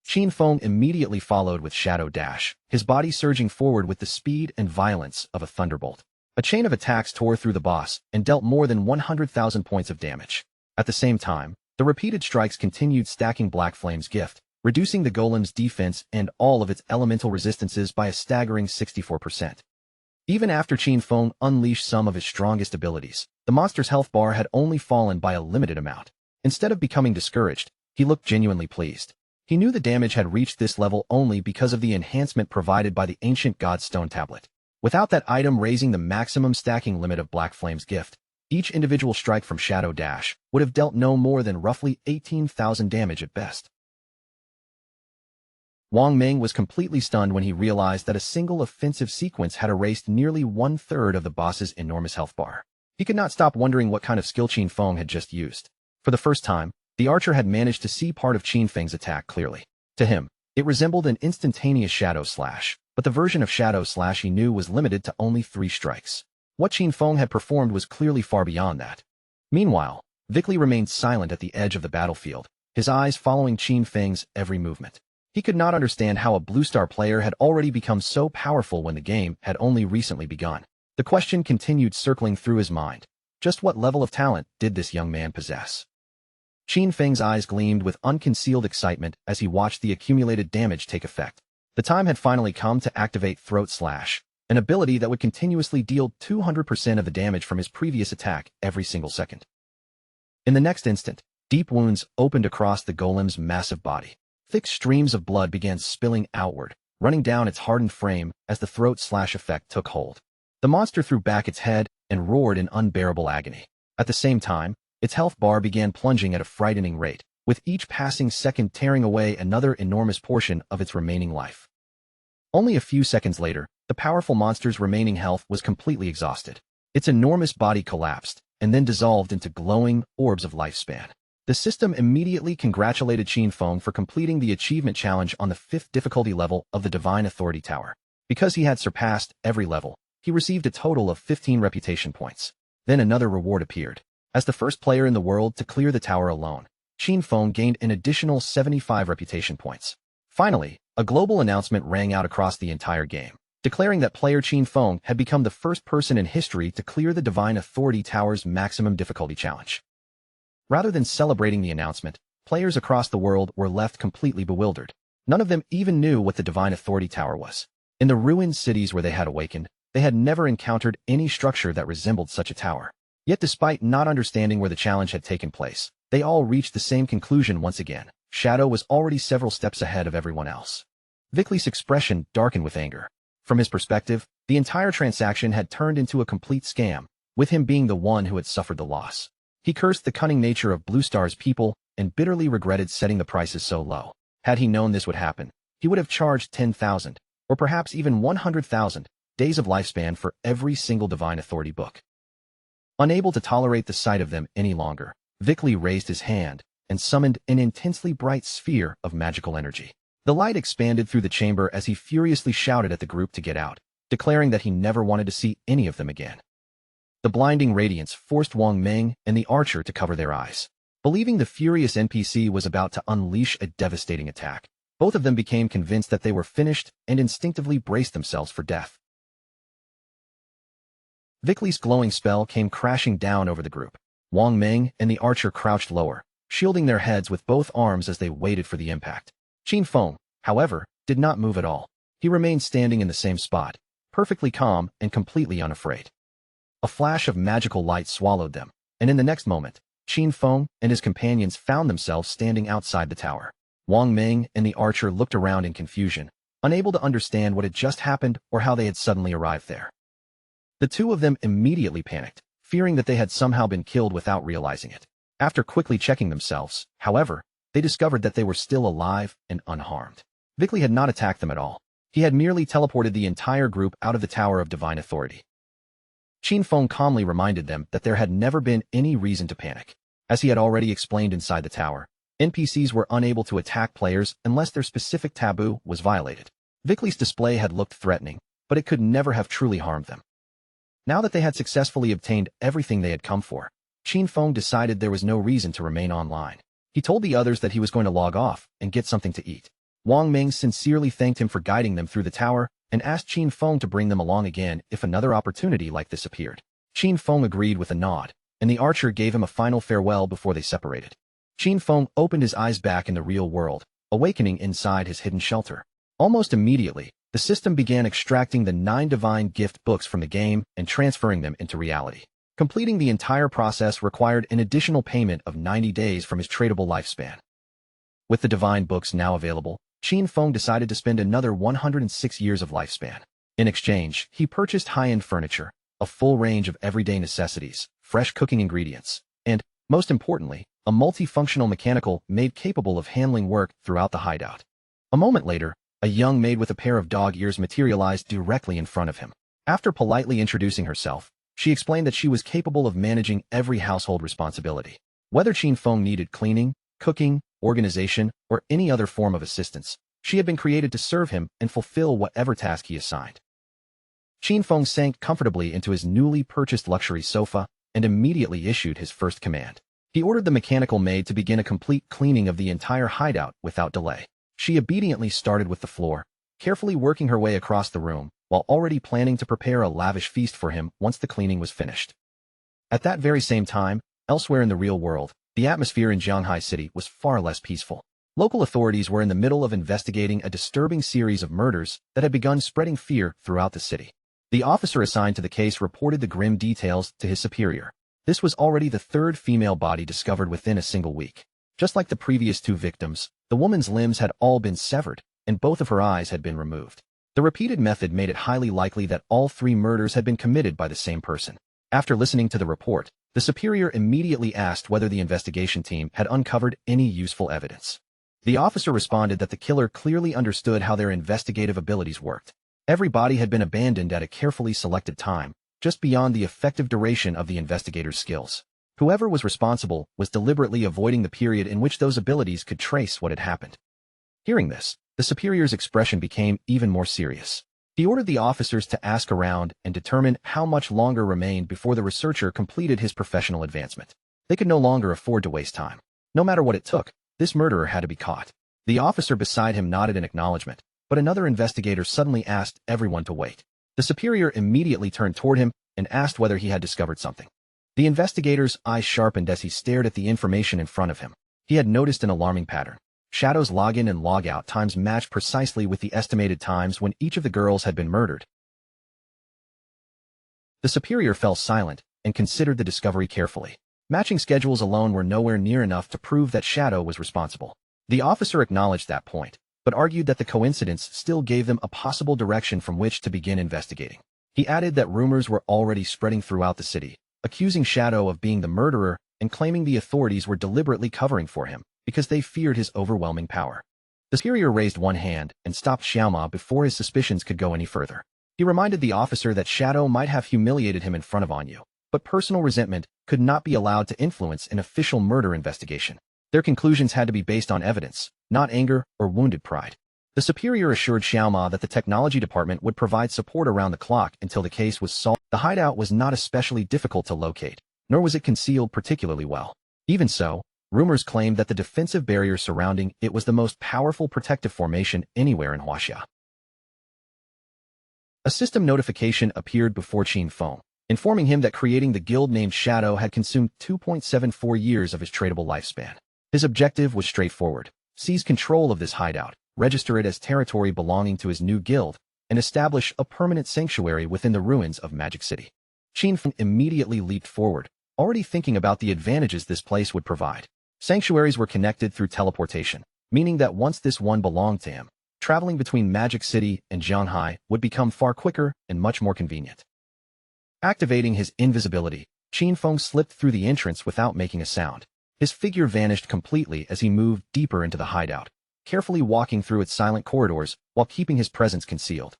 Qin Feng immediately followed with Shadow Dash, his body surging forward with the speed and violence of a thunderbolt. A chain of attacks tore through the boss and dealt more than 100,000 points of damage. At the same time, the repeated strikes continued stacking Black Flame's gift, reducing the golem's defense and all of its elemental resistances by a staggering 64%. Even after Qin Feng unleashed some of his strongest abilities, the monster's health bar had only fallen by a limited amount. Instead of becoming discouraged, he looked genuinely pleased. He knew the damage had reached this level only because of the enhancement provided by the ancient God's Stone Tablet. Without that item raising the maximum stacking limit of Black Flame's gift, each individual strike from Shadow Dash would have dealt no more than roughly 18,000 damage at best. Wang Ming was completely stunned when he realized that a single offensive sequence had erased nearly 1/3 of the boss's enormous health bar. He could not stop wondering what kind of skill Qin Feng had just used. For the first time, the archer had managed to see part of Qin Feng's attack clearly. To him, it resembled an instantaneous Shadow Slash, but the version of Shadow Slash he knew was limited to only 3 strikes. What Qin Feng had performed was clearly far beyond that. Meanwhile, Vickley remained silent at the edge of the battlefield, his eyes following Qin Feng's every movement. He could not understand how a Blue Star player had already become so powerful when the game had only recently begun. The question continued circling through his mind. Just what level of talent did this young man possess? Qin Feng's eyes gleamed with unconcealed excitement as he watched the accumulated damage take effect. The time had finally come to activate Throat Slash, an ability that would continuously deal 200% of the damage from his previous attack every single second. In the next instant, deep wounds opened across the golem's massive body. Thick streams of blood began spilling outward, running down its hardened frame as the Throat Slash effect took hold. The monster threw back its head and roared in unbearable agony. At the same time, its health bar began plunging at a frightening rate, with each passing second tearing away another enormous portion of its remaining life. Only a few seconds later, the powerful monster's remaining health was completely exhausted. Its enormous body collapsed, and then dissolved into glowing orbs of lifespan. The system immediately congratulated Qin Feng for completing the achievement challenge on the 5th difficulty level of the Divine Authority Tower. Because he had surpassed every level, he received a total of 15 reputation points. Then another reward appeared. As the first player in the world to clear the tower alone, Qin Feng gained an additional 75 reputation points. Finally, a global announcement rang out across the entire game, declaring that player Qin Feng had become the first person in history to clear the Divine Authority Tower's maximum difficulty challenge. Rather than celebrating the announcement, players across the world were left completely bewildered. None of them even knew what the Divine Authority Tower was. In the ruined cities where they had awakened, they had never encountered any structure that resembled such a tower. Yet despite not understanding where the challenge had taken place, they all reached the same conclusion once again. Shadow was already several steps ahead of everyone else. Vickley's expression darkened with anger. From his perspective, the entire transaction had turned into a complete scam, with him being the one who had suffered the loss. He cursed the cunning nature of Blue Star's people and bitterly regretted setting the prices so low. Had he known this would happen, he would have charged 10,000, or perhaps even 100,000, days of lifespan for every single Divine Authority book. Unable to tolerate the sight of them any longer, Vickley raised his hand and summoned an intensely bright sphere of magical energy. The light expanded through the chamber as he furiously shouted at the group to get out, declaring that he never wanted to see any of them again. The blinding radiance forced Wang Ming and the archer to cover their eyes. Believing the furious NPC was about to unleash a devastating attack, both of them became convinced that they were finished and instinctively braced themselves for death. Vickley's glowing spell came crashing down over the group. Wang Ming and the archer crouched lower, shielding their heads with both arms as they waited for the impact. Qin Feng, however, did not move at all. He remained standing in the same spot, perfectly calm and completely unafraid. A flash of magical light swallowed them, and in the next moment, Qin Feng and his companions found themselves standing outside the tower. Wang Ming and the archer looked around in confusion, unable to understand what had just happened or how they had suddenly arrived there. The two of them immediately panicked, fearing that they had somehow been killed without realizing it. After quickly checking themselves, however, they discovered that they were still alive and unharmed. Vickley had not attacked them at all. He had merely teleported the entire group out of the Tower of Divine Authority. Qin Feng calmly reminded them that there had never been any reason to panic. As he had already explained inside the tower, NPCs were unable to attack players unless their specific taboo was violated. Vickley's display had looked threatening, but it could never have truly harmed them. Now that they had successfully obtained everything they had come for, Qin Feng decided there was no reason to remain online. He told the others that he was going to log off and get something to eat. Wang Ming sincerely thanked him for guiding them through the tower and asked Qin Feng to bring them along again if another opportunity like this appeared. Qin Feng agreed with a nod, and the archer gave him a final farewell before they separated. Qin Feng opened his eyes back in the real world, awakening inside his hidden shelter. Almost immediately, the system began extracting the 9 divine gift books from the game and transferring them into reality. Completing the entire process required an additional payment of 90 days from his tradable lifespan. With the divine books now available, Qin Feng decided to spend another 106 years of lifespan. In exchange, he purchased high-end furniture, a full range of everyday necessities, fresh cooking ingredients, and, most importantly, a multifunctional mechanical made capable of handling work throughout the hideout. A moment later, a young maid with a pair of dog ears materialized directly in front of him. After politely introducing herself, she explained that she was capable of managing every household responsibility. Whether Qin Feng needed cleaning, cooking, organization, or any other form of assistance, she had been created to serve him and fulfill whatever task he assigned. Qin Feng sank comfortably into his newly purchased luxury sofa and immediately issued his first command. He ordered the mechanical maid to begin a complete cleaning of the entire hideout without delay. She obediently started with the floor, carefully working her way across the room, while already planning to prepare a lavish feast for him once the cleaning was finished. At that very same time, elsewhere in the real world, the atmosphere in Jianghai City was far less peaceful. Local authorities were in the middle of investigating a disturbing series of murders that had begun spreading fear throughout the city. The officer assigned to the case reported the grim details to his superior. This was already the 3rd female body discovered within a single week. Just like the previous 2 victims, the woman's limbs had all been severed, and both of her eyes had been removed. The repeated method made it highly likely that all 3 murders had been committed by the same person. After listening to the report, the superior immediately asked whether the investigation team had uncovered any useful evidence. The officer responded that the killer clearly understood how their investigative abilities worked. Every body had been abandoned at a carefully selected time, just beyond the effective duration of the investigator's skills. Whoever was responsible was deliberately avoiding the period in which those abilities could trace what had happened. Hearing this, the superior's expression became even more serious. He ordered the officers to ask around and determine how much longer remained before the researcher completed his professional advancement. They could no longer afford to waste time. No matter what it took, this murderer had to be caught. The officer beside him nodded in acknowledgement, but another investigator suddenly asked everyone to wait. The superior immediately turned toward him and asked whether he had discovered something. The investigator's eyes sharpened as he stared at the information in front of him. He had noticed an alarming pattern. Shadow's login and logout times matched precisely with the estimated times when each of the girls had been murdered. The superior fell silent and considered the discovery carefully. Matching schedules alone were nowhere near enough to prove that Shadow was responsible. The officer acknowledged that point, but argued that the coincidence still gave them a possible direction from which to begin investigating. He added that rumors were already spreading throughout the city, accusing Shadow of being the murderer and claiming the authorities were deliberately covering for him because they feared his overwhelming power. The superior raised one hand and stopped Xiaoma before his suspicions could go any further. He reminded the officer that Shadow might have humiliated him in front of Anyu, but personal resentment could not be allowed to influence an official murder investigation. Their conclusions had to be based on evidence, not anger or wounded pride. The superior assured Xiaoma that the technology department would provide support around the clock until the case was solved. The hideout was not especially difficult to locate, nor was it concealed particularly well. Even so, rumors claimed that the defensive barrier surrounding it was the most powerful protective formation anywhere in Huaxia. A system notification appeared before Qin Feng, informing him that creating the guild named Shadow had consumed 2.74 years of his tradable lifespan. His objective was straightforward: seize control of this hideout, register it as territory belonging to his new guild, and establish a permanent sanctuary within the ruins of Magic City. Qin Feng immediately leaped forward, already thinking about the advantages this place would provide. Sanctuaries were connected through teleportation, meaning that once this one belonged to him, traveling between Magic City and Jianhai would become far quicker and much more convenient. Activating his invisibility, Qin Feng slipped through the entrance without making a sound. His figure vanished completely as he moved deeper into the hideout, carefully walking through its silent corridors while keeping his presence concealed.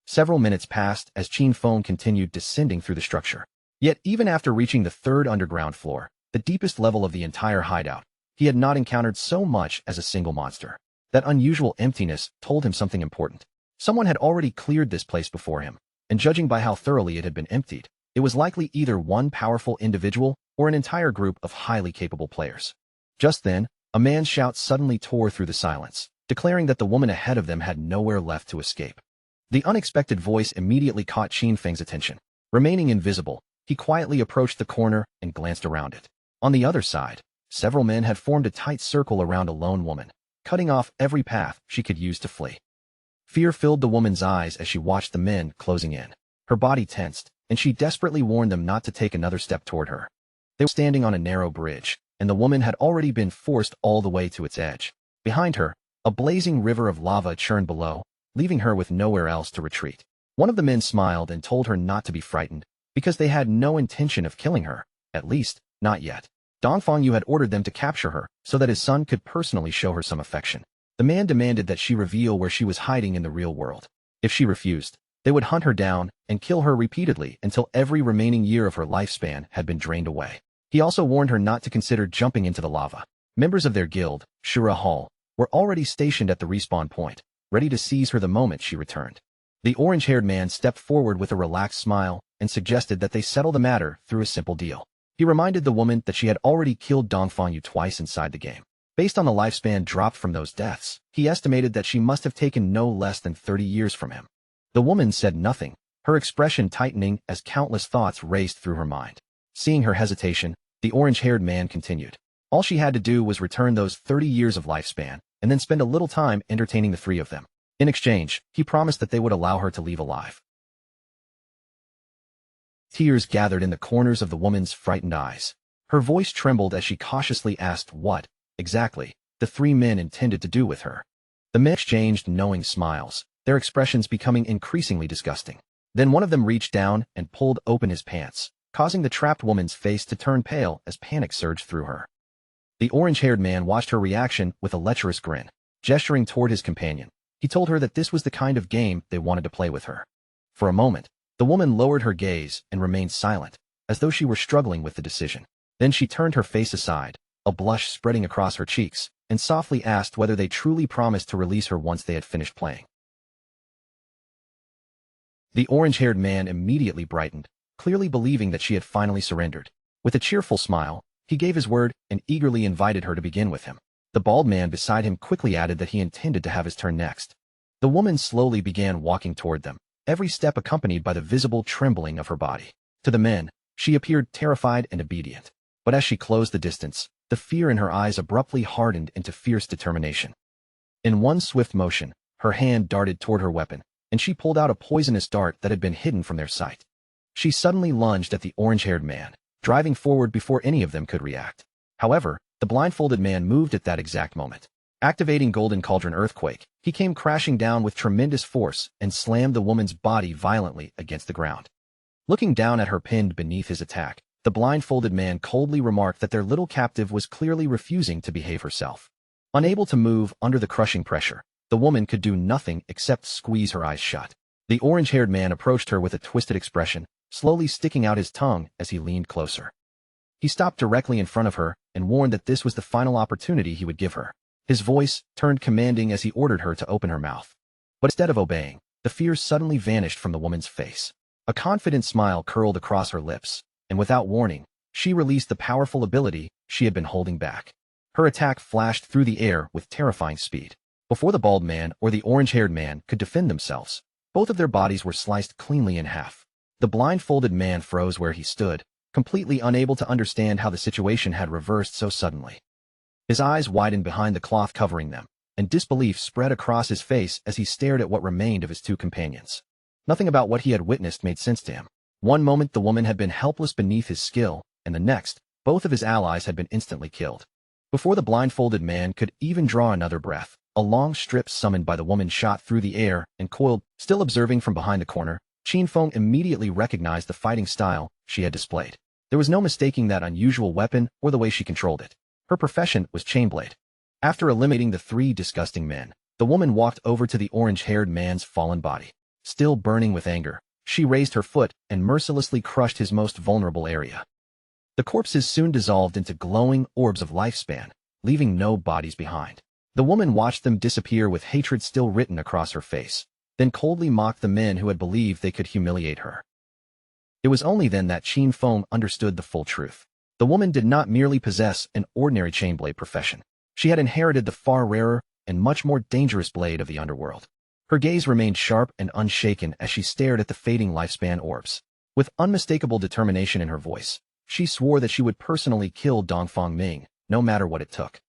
Several minutes passed as Qin Feng continued descending through the structure. Yet even after reaching the third underground floor, the deepest level of the entire hideout, he had not encountered so much as a single monster. That unusual emptiness told him something important. Someone had already cleared this place before him, and judging by how thoroughly it had been emptied, it was likely either one powerful individual or an entire group of highly capable players. Just then, a man's shout suddenly tore through the silence, declaring that the woman ahead of them had nowhere left to escape. The unexpected voice immediately caught Qin Feng's attention. Remaining invisible, he quietly approached the corner and glanced around it. On the other side, several men had formed a tight circle around a lone woman, cutting off every path she could use to flee. Fear filled the woman's eyes as she watched the men closing in. Her body tensed, and she desperately warned them not to take another step toward her. They were standing on a narrow bridge, and the woman had already been forced all the way to its edge. Behind her, a blazing river of lava churned below, leaving her with nowhere else to retreat. One of the men smiled and told her not to be frightened, because they had no intention of killing her, at least, not yet. Dongfang Yu had ordered them to capture her so that his son could personally show her some affection. The man demanded that she reveal where she was hiding in the real world. If she refused, they would hunt her down and kill her repeatedly until every remaining year of her lifespan had been drained away. He also warned her not to consider jumping into the lava. Members of their guild, Shura Hall, were already stationed at the respawn point, ready to seize her the moment she returned. The orange-haired man stepped forward with a relaxed smile and suggested that they settle the matter through a simple deal. He reminded the woman that she had already killed Dongfang Yu twice inside the game. Based on the lifespan dropped from those deaths, he estimated that she must have taken no less than 30 years from him. The woman said nothing, her expression tightening as countless thoughts raced through her mind. Seeing her hesitation, the orange-haired man continued. All she had to do was return those 30 years of lifespan, and then spend a little time entertaining the three of them. In exchange, he promised that they would allow her to leave alive. Tears gathered in the corners of the woman's frightened eyes. Her voice trembled as she cautiously asked what, exactly, the three men intended to do with her. The men exchanged knowing smiles, their expressions becoming increasingly disgusting. Then one of them reached down and pulled open his pants, causing the trapped woman's face to turn pale as panic surged through her. The orange-haired man watched her reaction with a lecherous grin. Gesturing toward his companion, he told her that this was the kind of game they wanted to play with her. For a moment, the woman lowered her gaze and remained silent, as though she were struggling with the decision. Then she turned her face aside, a blush spreading across her cheeks, and softly asked whether they truly promised to release her once they had finished playing. The orange-haired man immediately brightened, clearly believing that she had finally surrendered. With a cheerful smile, he gave his word and eagerly invited her to begin with him. The bald man beside him quickly added that he intended to have his turn next. The woman slowly began walking toward them, every step accompanied by the visible trembling of her body. To the men, she appeared terrified and obedient. But as she closed the distance, the fear in her eyes abruptly hardened into fierce determination. In one swift motion, her hand darted toward her weapon, and she pulled out a poisonous dart that had been hidden from their sight. She suddenly lunged at the orange-haired man, driving forward before any of them could react. However, the blindfolded man moved at that exact moment. Activating Golden Cauldron Earthquake, he came crashing down with tremendous force and slammed the woman's body violently against the ground. Looking down at her pinned beneath his attack, the blindfolded man coldly remarked that their little captive was clearly refusing to behave herself. Unable to move under the crushing pressure, the woman could do nothing except squeeze her eyes shut. The orange-haired man approached her with a twisted expression, slowly sticking out his tongue as he leaned closer. He stopped directly in front of her and warned that this was the final opportunity he would give her. His voice turned commanding as he ordered her to open her mouth. But instead of obeying, the fear suddenly vanished from the woman's face. A confident smile curled across her lips, and without warning, she released the powerful ability she had been holding back. Her attack flashed through the air with terrifying speed. Before the bald man or the orange-haired man could defend themselves, both of their bodies were sliced cleanly in half. The blindfolded man froze where he stood, completely unable to understand how the situation had reversed so suddenly. His eyes widened behind the cloth covering them, and disbelief spread across his face as he stared at what remained of his two companions. Nothing about what he had witnessed made sense to him. One moment the woman had been helpless beneath his skill, and the next, both of his allies had been instantly killed. Before the blindfolded man could even draw another breath, a long strip summoned by the woman shot through the air and coiled. Still observing from behind the corner, Qin Feng immediately recognized the fighting style she had displayed. There was no mistaking that unusual weapon or the way she controlled it. Her profession was chainblade. After eliminating the three disgusting men, the woman walked over to the orange-haired man's fallen body. Still burning with anger, she raised her foot and mercilessly crushed his most vulnerable area. The corpses soon dissolved into glowing orbs of lifespan, leaving no bodies behind. The woman watched them disappear with hatred still written across her face, then coldly mocked the men who had believed they could humiliate her. It was only then that Qin Feng understood the full truth. The woman did not merely possess an ordinary chainblade profession. She had inherited the far rarer and much more dangerous blade of the underworld. Her gaze remained sharp and unshaken as she stared at the fading lifespan orbs. With unmistakable determination in her voice, she swore that she would personally kill Dongfang Ming, no matter what it took.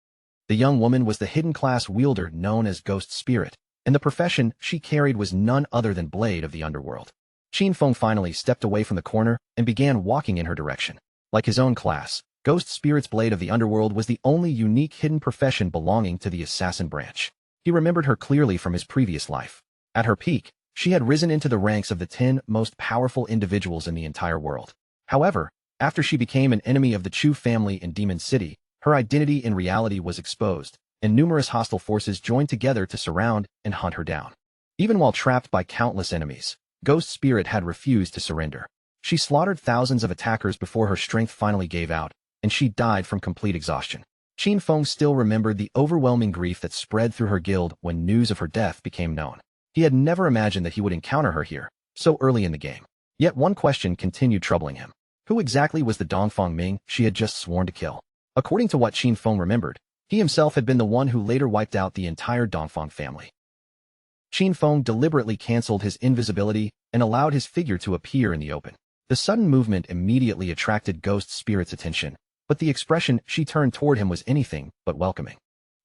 The young woman was the hidden class wielder known as Ghost Spirit, and the profession she carried was none other than Blade of the Underworld. Qin Feng finally stepped away from the corner and began walking in her direction. Like his own class, Ghost Spirit's Blade of the Underworld was the only unique hidden profession belonging to the assassin branch. He remembered her clearly from his previous life. At her peak, she had risen into the ranks of the 10 most powerful individuals in the entire world. However, after she became an enemy of the Chu family in Demon City, her identity in reality was exposed, and numerous hostile forces joined together to surround and hunt her down. Even while trapped by countless enemies, Ghost Spirit had refused to surrender. She slaughtered thousands of attackers before her strength finally gave out, and she died from complete exhaustion. Qin Feng still remembered the overwhelming grief that spread through her guild when news of her death became known. He had never imagined that he would encounter her here, so early in the game. Yet one question continued troubling him. Who exactly was the Dongfang Ming she had just sworn to kill? According to what Qin Feng remembered, he himself had been the one who later wiped out the entire Dongfang family. Qin Feng deliberately canceled his invisibility and allowed his figure to appear in the open. The sudden movement immediately attracted Ghost Spirit's attention, but the expression she turned toward him was anything but welcoming.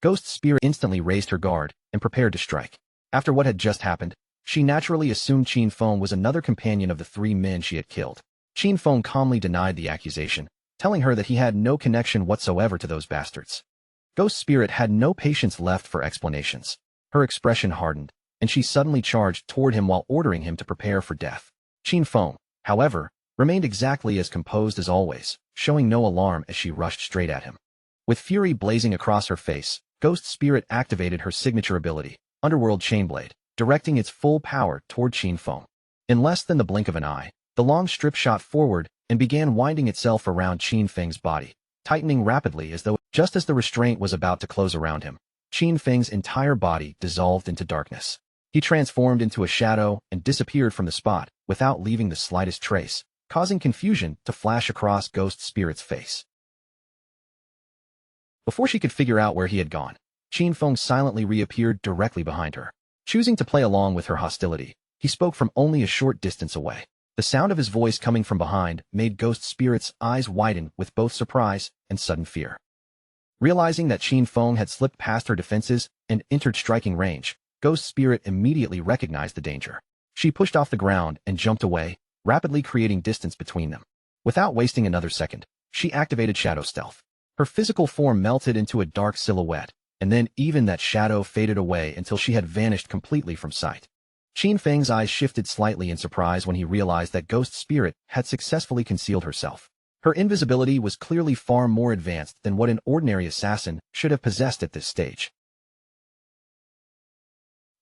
Ghost Spirit instantly raised her guard and prepared to strike. After what had just happened, she naturally assumed Qin Feng was another companion of the 3 men she had killed. Qin Feng calmly denied the accusation, telling her that he had no connection whatsoever to those bastards. Ghost Spirit had no patience left for explanations. Her expression hardened, and she suddenly charged toward him while ordering him to prepare for death. Qin Feng, however, remained exactly as composed as always, showing no alarm as she rushed straight at him. With fury blazing across her face, Ghost Spirit activated her signature ability, Underworld Chainblade, directing its full power toward Qin Feng. In less than the blink of an eye, the long strip shot forward and began winding itself around Qin Feng's body, tightening rapidly as though just as the restraint was about to close around him. Qin Feng's entire body dissolved into darkness. He transformed into a shadow and disappeared from the spot without leaving the slightest trace, causing confusion to flash across Ghost Spirit's face. Before she could figure out where he had gone, Qin Feng silently reappeared directly behind her. Choosing to play along with her hostility, he spoke from only a short distance away. The sound of his voice coming from behind made Ghost Spirit's eyes widen with both surprise and sudden fear. Realizing that Qin Feng had slipped past her defenses and entered striking range, Ghost Spirit immediately recognized the danger. She pushed off the ground and jumped away, rapidly creating distance between them. Without wasting another second, she activated Shadow Stealth. Her physical form melted into a dark silhouette, and then even that shadow faded away until she had vanished completely from sight. Qin Feng's eyes shifted slightly in surprise when he realized that Ghost Spirit had successfully concealed herself. Her invisibility was clearly far more advanced than what an ordinary assassin should have possessed at this stage.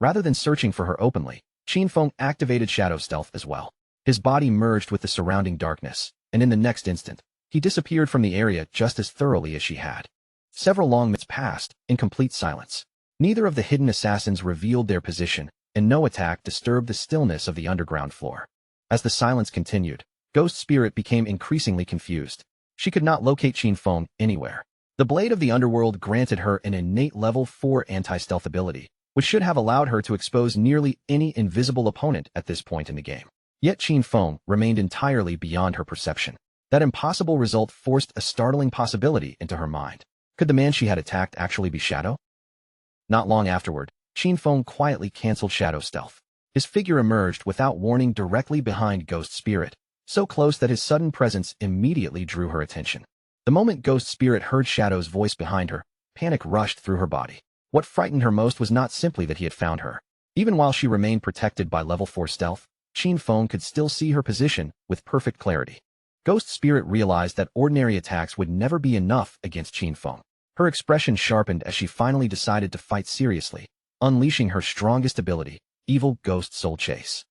Rather than searching for her openly, Qin Feng activated Shadow Stealth as well. His body merged with the surrounding darkness, and in the next instant, he disappeared from the area just as thoroughly as she had. Several long minutes passed, in complete silence. Neither of the hidden assassins revealed their position, and no attack disturbed the stillness of the underground floor. As the silence continued, Ghost Spirit became increasingly confused. She could not locate Qin Feng anywhere. The Blade of the Underworld granted her an innate level 4 anti-stealth ability, which should have allowed her to expose nearly any invisible opponent at this point in the game. Yet Qin Feng remained entirely beyond her perception. That impossible result forced a startling possibility into her mind. Could the man she had attacked actually be Shadow? Not long afterward, Qin Feng quietly canceled Shadow Stealth. His figure emerged without warning directly behind Ghost Spirit, so close that his sudden presence immediately drew her attention. The moment Ghost Spirit heard Shadow's voice behind her, Panic rushed through her body. What frightened her most was not simply that he had found her. Even while she remained protected by level 4 stealth, Qin Feng could still see her position with perfect clarity. Ghost Spirit realized that ordinary attacks would never be enough against Qin Feng. Her expression sharpened as she finally decided to fight seriously, unleashing her strongest ability, Evil Ghost Soul Chase.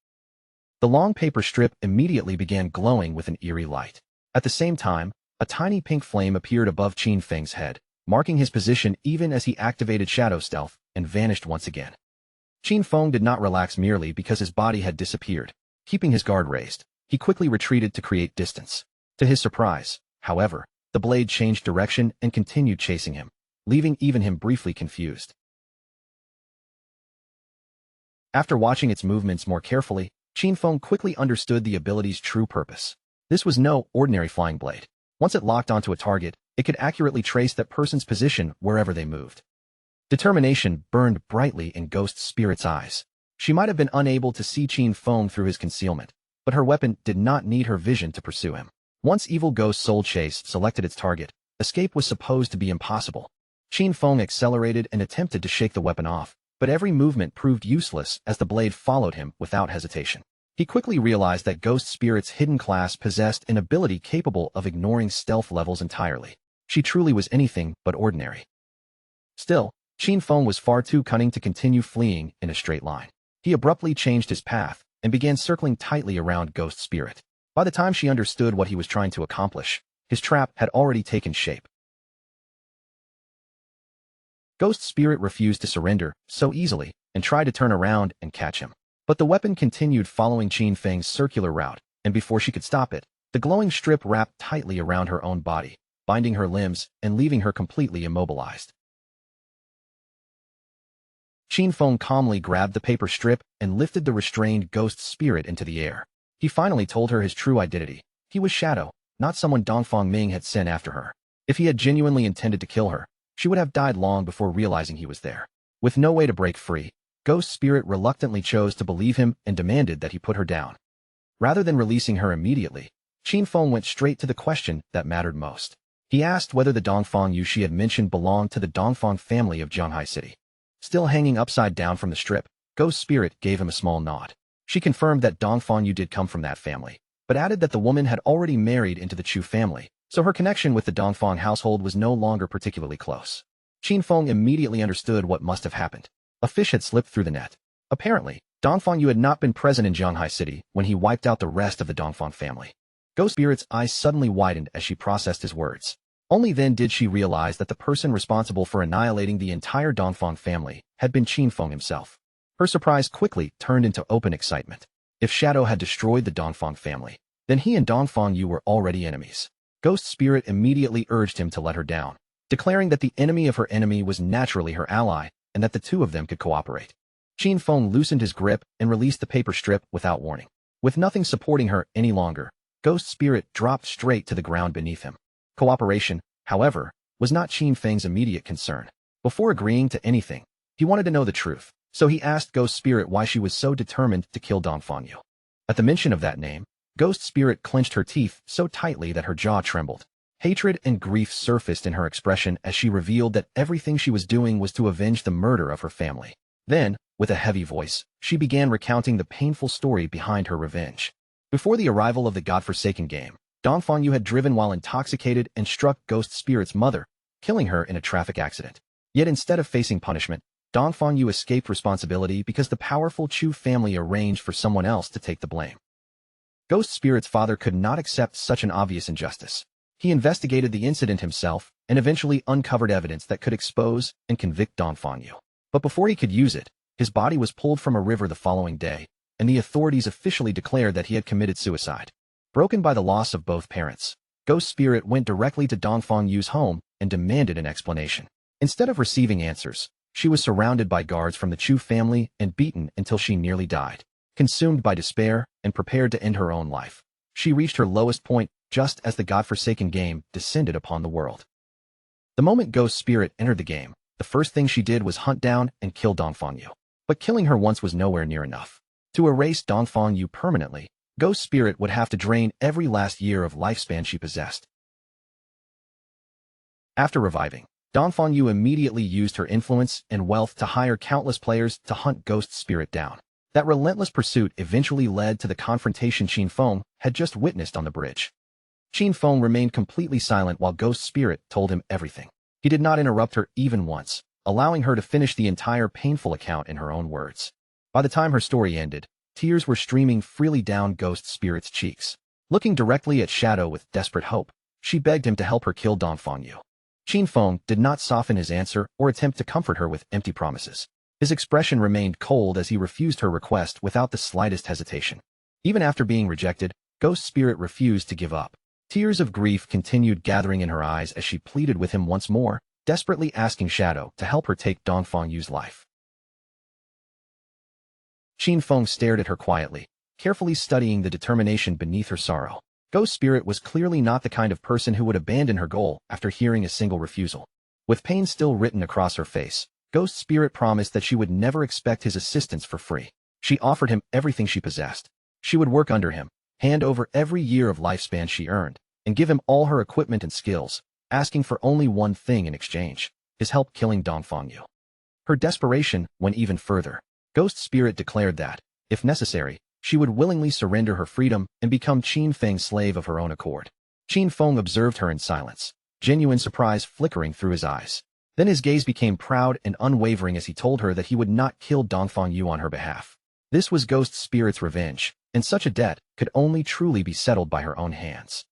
The long paper strip immediately began glowing with an eerie light. At the same time, a tiny pink flame appeared above Qin Feng's head, marking his position even as he activated Shadow Stealth and vanished once again. Qin Feng did not relax merely because his body had disappeared. Keeping his guard raised, he quickly retreated to create distance. To his surprise, however, the blade changed direction and continued chasing him, leaving even him briefly confused. After watching its movements more carefully, Qin Feng quickly understood the ability's true purpose. This was no ordinary flying blade. Once it locked onto a target, it could accurately trace that person's position wherever they moved. Determination burned brightly in Ghost Spirit's eyes. She might have been unable to see Qin Feng through his concealment, but her weapon did not need her vision to pursue him. Once Evil Ghost Soul Chase selected its target, escape was supposed to be impossible. Qin Feng accelerated and attempted to shake the weapon off, but every movement proved useless as the blade followed him without hesitation. He quickly realized that Ghost Spirit's hidden class possessed an ability capable of ignoring stealth levels entirely. She truly was anything but ordinary. Still, Qin Feng was far too cunning to continue fleeing in a straight line. He abruptly changed his path and began circling tightly around Ghost Spirit. By the time she understood what he was trying to accomplish, his trap had already taken shape. Ghost Spirit refused to surrender so easily and tried to turn around and catch him. But the weapon continued following Qin Feng's circular route, and before she could stop it, the glowing strip wrapped tightly around her own body, binding her limbs and leaving her completely immobilized. Qin Feng calmly grabbed the paper strip and lifted the restrained Ghost Spirit into the air. He finally told her his true identity. He was Shadow, not someone Dongfang Ming had sent after her. If he had genuinely intended to kill her, she would have died long before realizing he was there. With no way to break free, Ghost Spirit reluctantly chose to believe him and demanded that he put her down. Rather than releasing her immediately, Qin Feng went straight to the question that mattered most. He asked whether the Dongfang Yu she had mentioned belonged to the Dongfang family of Zhanghai City. Still hanging upside down from the strip, Ghost Spirit gave him a small nod. She confirmed that Dongfang Yu did come from that family, but added that the woman had already married into the Chu family, so her connection with the Dongfang household was no longer particularly close. Qin Feng immediately understood what must have happened. A fish had slipped through the net. Apparently, Dongfang Yu had not been present in Zhanghai City when he wiped out the rest of the Dongfang family. Ghost Spirit's eyes suddenly widened as she processed his words. Only then did she realize that the person responsible for annihilating the entire Dongfang family had been Qin Feng himself. Her surprise quickly turned into open excitement. If Shadow had destroyed the Dongfang family, then he and Dongfang Yu were already enemies. Ghost Spirit immediately urged him to let her down, declaring that the enemy of her enemy was naturally her ally and that the two of them could cooperate. Qin Feng loosened his grip and released the paper strip without warning. With nothing supporting her any longer, Ghost Spirit dropped straight to the ground beneath him. Cooperation, however, was not Qin Feng's immediate concern. Before agreeing to anything, he wanted to know the truth, so he asked Ghost Spirit why she was so determined to kill Dongfang Yu. At the mention of that name, Ghost Spirit clenched her teeth so tightly that her jaw trembled. Hatred and grief surfaced in her expression as she revealed that everything she was doing was to avenge the murder of her family. Then, with a heavy voice, she began recounting the painful story behind her revenge. Before the arrival of the godforsaken game, Dongfang Yu had driven while intoxicated and struck Ghost Spirit's mother, killing her in a traffic accident. Yet instead of facing punishment, Dongfang Yu escaped responsibility because the powerful Chu family arranged for someone else to take the blame. Ghost Spirit's father could not accept such an obvious injustice. He investigated the incident himself and eventually uncovered evidence that could expose and convict Dongfang Yu. But before he could use it, his body was pulled from a river the following day, and the authorities officially declared that he had committed suicide. Broken by the loss of both parents, Ghost Spirit went directly to Dongfang Yu's home and demanded an explanation. Instead of receiving answers, she was surrounded by guards from the Chu family and beaten until she nearly died. Consumed by despair and prepared to end her own life, she reached her lowest point just as the godforsaken game descended upon the world. The moment Ghost Spirit entered the game, the first thing she did was hunt down and kill Dongfang Yu. But killing her once was nowhere near enough. To erase Dongfang Yu permanently, Ghost Spirit would have to drain every last year of lifespan she possessed. After reviving, Dongfang Yu immediately used her influence and wealth to hire countless players to hunt Ghost Spirit down. That relentless pursuit eventually led to the confrontation Qin Feng had just witnessed on the bridge. Qin Feng remained completely silent while Ghost Spirit told him everything. He did not interrupt her even once, allowing her to finish the entire painful account in her own words. By the time her story ended, tears were streaming freely down Ghost Spirit's cheeks. Looking directly at Shadow with desperate hope, she begged him to help her kill Dongfang Yu. Qin Feng did not soften his answer or attempt to comfort her with empty promises. His expression remained cold as he refused her request without the slightest hesitation. Even after being rejected, Ghost Spirit refused to give up. Tears of grief continued gathering in her eyes as she pleaded with him once more, desperately asking Shadow to help her take Dongfang Yu's life. Qin Feng stared at her quietly, carefully studying the determination beneath her sorrow. Ghost Spirit was clearly not the kind of person who would abandon her goal after hearing a single refusal. With pain still written across her face, Ghost Spirit promised that she would never expect his assistance for free. She offered him everything she possessed. She would work under him, hand over every year of lifespan she earned, and give him all her equipment and skills, asking for only one thing in exchange: his help killing Dongfang Yu. Her desperation went even further. Ghost Spirit declared that, if necessary, she would willingly surrender her freedom and become Qin Feng's slave of her own accord. Qin Feng observed her in silence, genuine surprise flickering through his eyes. Then his gaze became proud and unwavering as he told her that he would not kill Dongfang Yu on her behalf. This was Ghost Spirit's revenge, and such a debt could only truly be settled by her own hands.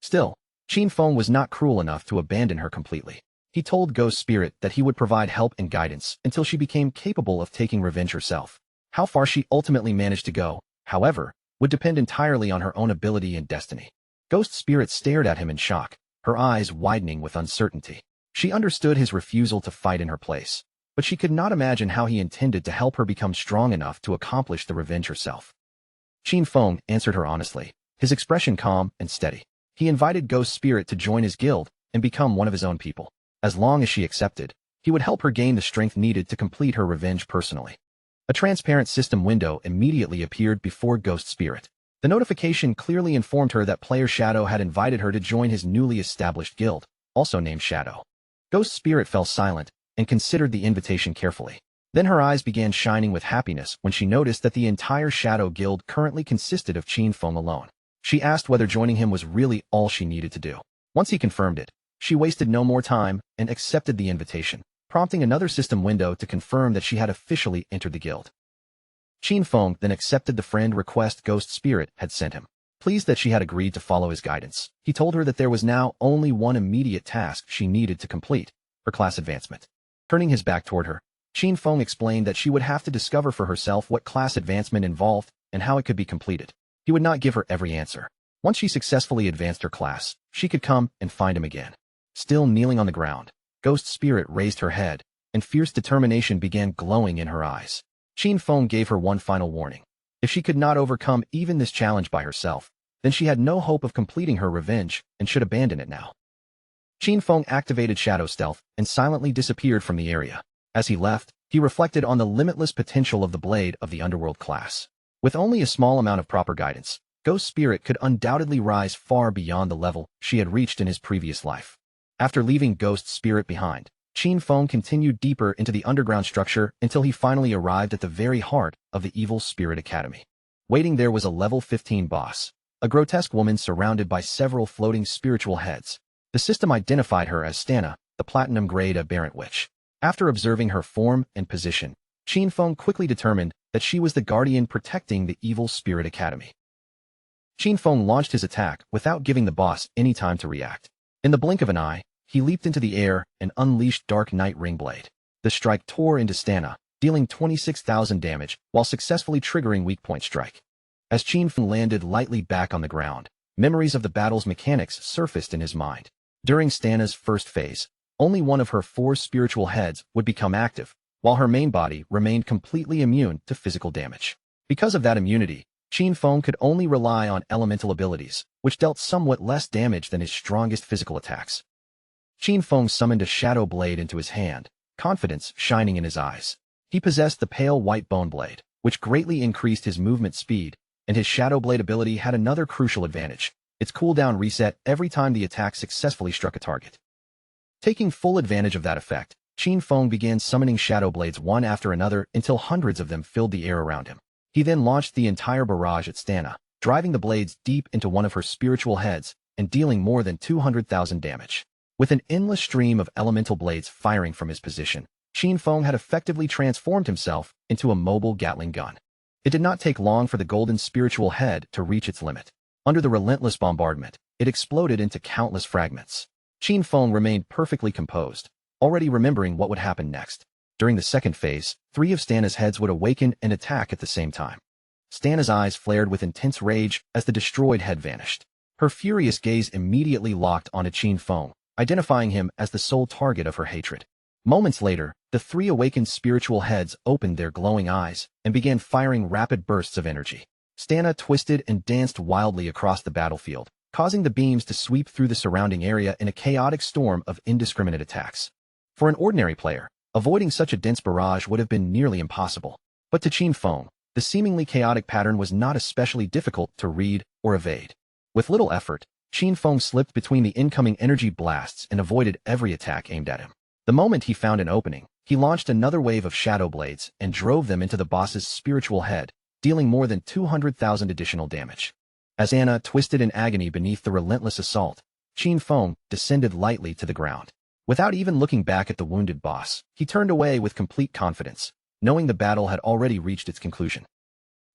Still, Qin Feng was not cruel enough to abandon her completely. He told Ghost Spirit that he would provide help and guidance until she became capable of taking revenge herself. How far she ultimately managed to go, however, would depend entirely on her own ability and destiny. Ghost Spirit stared at him in shock, her eyes widening with uncertainty. She understood his refusal to fight in her place, but she could not imagine how he intended to help her become strong enough to accomplish the revenge herself. Qin Feng answered her honestly, his expression calm and steady. He invited Ghost Spirit to join his guild and become one of his own people. As long as she accepted, he would help her gain the strength needed to complete her revenge personally. A transparent system window immediately appeared before Ghost Spirit. The notification clearly informed her that player Shadow had invited her to join his newly established guild, also named Shadow. Ghost Spirit fell silent and considered the invitation carefully. Then her eyes began shining with happiness when she noticed that the entire Shadow Guild currently consisted of Qin Feng alone. She asked whether joining him was really all she needed to do. Once he confirmed it, she wasted no more time and accepted the invitation, prompting another system window to confirm that she had officially entered the guild. Qin Feng then accepted the friend request Ghost Spirit had sent him. Pleased that she had agreed to follow his guidance, he told her that there was now only one immediate task she needed to complete: her class advancement. Turning his back toward her, Qin Feng explained that she would have to discover for herself what class advancement involved and how it could be completed. He would not give her every answer. Once she successfully advanced her class, she could come and find him again. Still kneeling on the ground, Ghost Spirit raised her head, and fierce determination began glowing in her eyes. Qin Feng gave her one final warning. If she could not overcome even this challenge by herself, then she had no hope of completing her revenge and should abandon it now. Qin Feng activated Shadow Stealth and silently disappeared from the area. As he left, he reflected on the limitless potential of the blade of the Underworld class. With only a small amount of proper guidance, Ghost Spirit could undoubtedly rise far beyond the level she had reached in his previous life. After leaving Ghost Spirit behind, Qin Feng continued deeper into the underground structure until he finally arrived at the very heart of the Evil Spirit Academy. Waiting there was a level 15 boss, a grotesque woman surrounded by several floating spiritual heads. The system identified her as Stana, the platinum-grade aberrant witch. After observing her form and position, Qin Feng quickly determined that she was the guardian protecting the Evil Spirit Academy. Qin Feng launched his attack without giving the boss any time to react. In the blink of an eye, he leaped into the air and unleashed Dark Knight Ringblade. The strike tore into Stana, dealing 26,000 damage while successfully triggering Weak Point Strike. As Qin Feng landed lightly back on the ground, memories of the battle's mechanics surfaced in his mind. During Stana's first phase, only one of her 4 spiritual heads would become active, while her main body remained completely immune to physical damage. Because of that immunity, Qin Feng could only rely on elemental abilities, which dealt somewhat less damage than his strongest physical attacks. Qin Feng summoned a shadow blade into his hand, confidence shining in his eyes. He possessed the pale white bone blade, which greatly increased his movement speed, and his shadow blade ability had another crucial advantage. its cooldown reset every time the attack successfully struck a target. Taking full advantage of that effect, Qin Feng began summoning shadow blades one after another until hundreds of them filled the air around him. He then launched the entire barrage at Stana, driving the blades deep into one of her spiritual heads and dealing more than 200,000 damage. With an endless stream of elemental blades firing from his position, Qin Feng had effectively transformed himself into a mobile Gatling gun. It did not take long for the golden spiritual head to reach its limit. Under the relentless bombardment, it exploded into countless fragments. Qin Feng remained perfectly composed, already remembering what would happen next. During the second phase, 3 of Stana's heads would awaken and attack at the same time. Stana's eyes flared with intense rage as the destroyed head vanished. Her furious gaze immediately locked onto Qin Feng, identifying him as the sole target of her hatred. Moments later, the 3 awakened spiritual heads opened their glowing eyes and began firing rapid bursts of energy. Stana twisted and danced wildly across the battlefield, causing the beams to sweep through the surrounding area in a chaotic storm of indiscriminate attacks. For an ordinary player, avoiding such a dense barrage would have been nearly impossible. But to Qin Feng, the seemingly chaotic pattern was not especially difficult to read or evade. With little effort, Qin Feng slipped between the incoming energy blasts and avoided every attack aimed at him. The moment he found an opening, he launched another wave of shadow blades and drove them into the boss's spiritual head, dealing more than 200,000 additional damage. As Anna twisted in agony beneath the relentless assault, Qin Feng descended lightly to the ground. Without even looking back at the wounded boss, he turned away with complete confidence, knowing the battle had already reached its conclusion.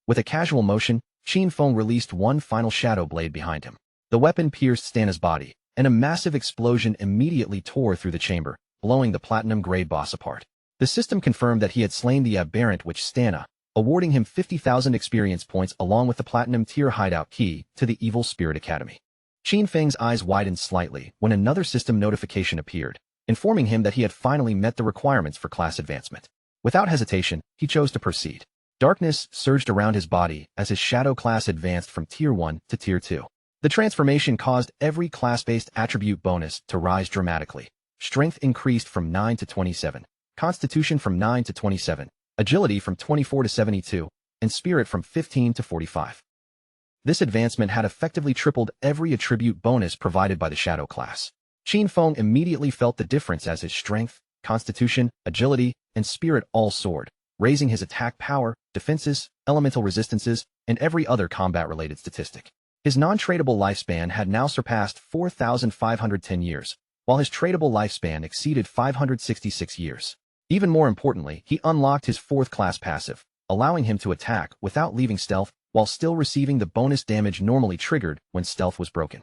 With a casual motion, Qin Feng released one final shadow blade behind him. The weapon pierced Stana's body, and a massive explosion immediately tore through the chamber, blowing the platinum-gray boss apart. The system confirmed that he had slain the aberrant witch Stana, awarding him 50,000 experience points along with the platinum-tier hideout key to the Evil Spirit Academy. Qin Feng's eyes widened slightly when another system notification appeared, informing him that he had finally met the requirements for class advancement. Without hesitation, he chose to proceed. Darkness surged around his body as his shadow class advanced from Tier 1 to Tier 2. The transformation caused every class-based attribute bonus to rise dramatically. Strength increased from 9 to 27, Constitution from 9 to 27, Agility from 24 to 72, and Spirit from 15 to 45. This advancement had effectively tripled every attribute bonus provided by the Shadow class. Qin Feng immediately felt the difference as his Strength, Constitution, Agility, and Spirit all soared, raising his attack power, defenses, elemental resistances, and every other combat-related statistic. His non-tradable lifespan had now surpassed 4,510 years, while his tradable lifespan exceeded 566 years. Even more importantly, he unlocked his 4th class passive, allowing him to attack without leaving stealth while still receiving the bonus damage normally triggered when stealth was broken.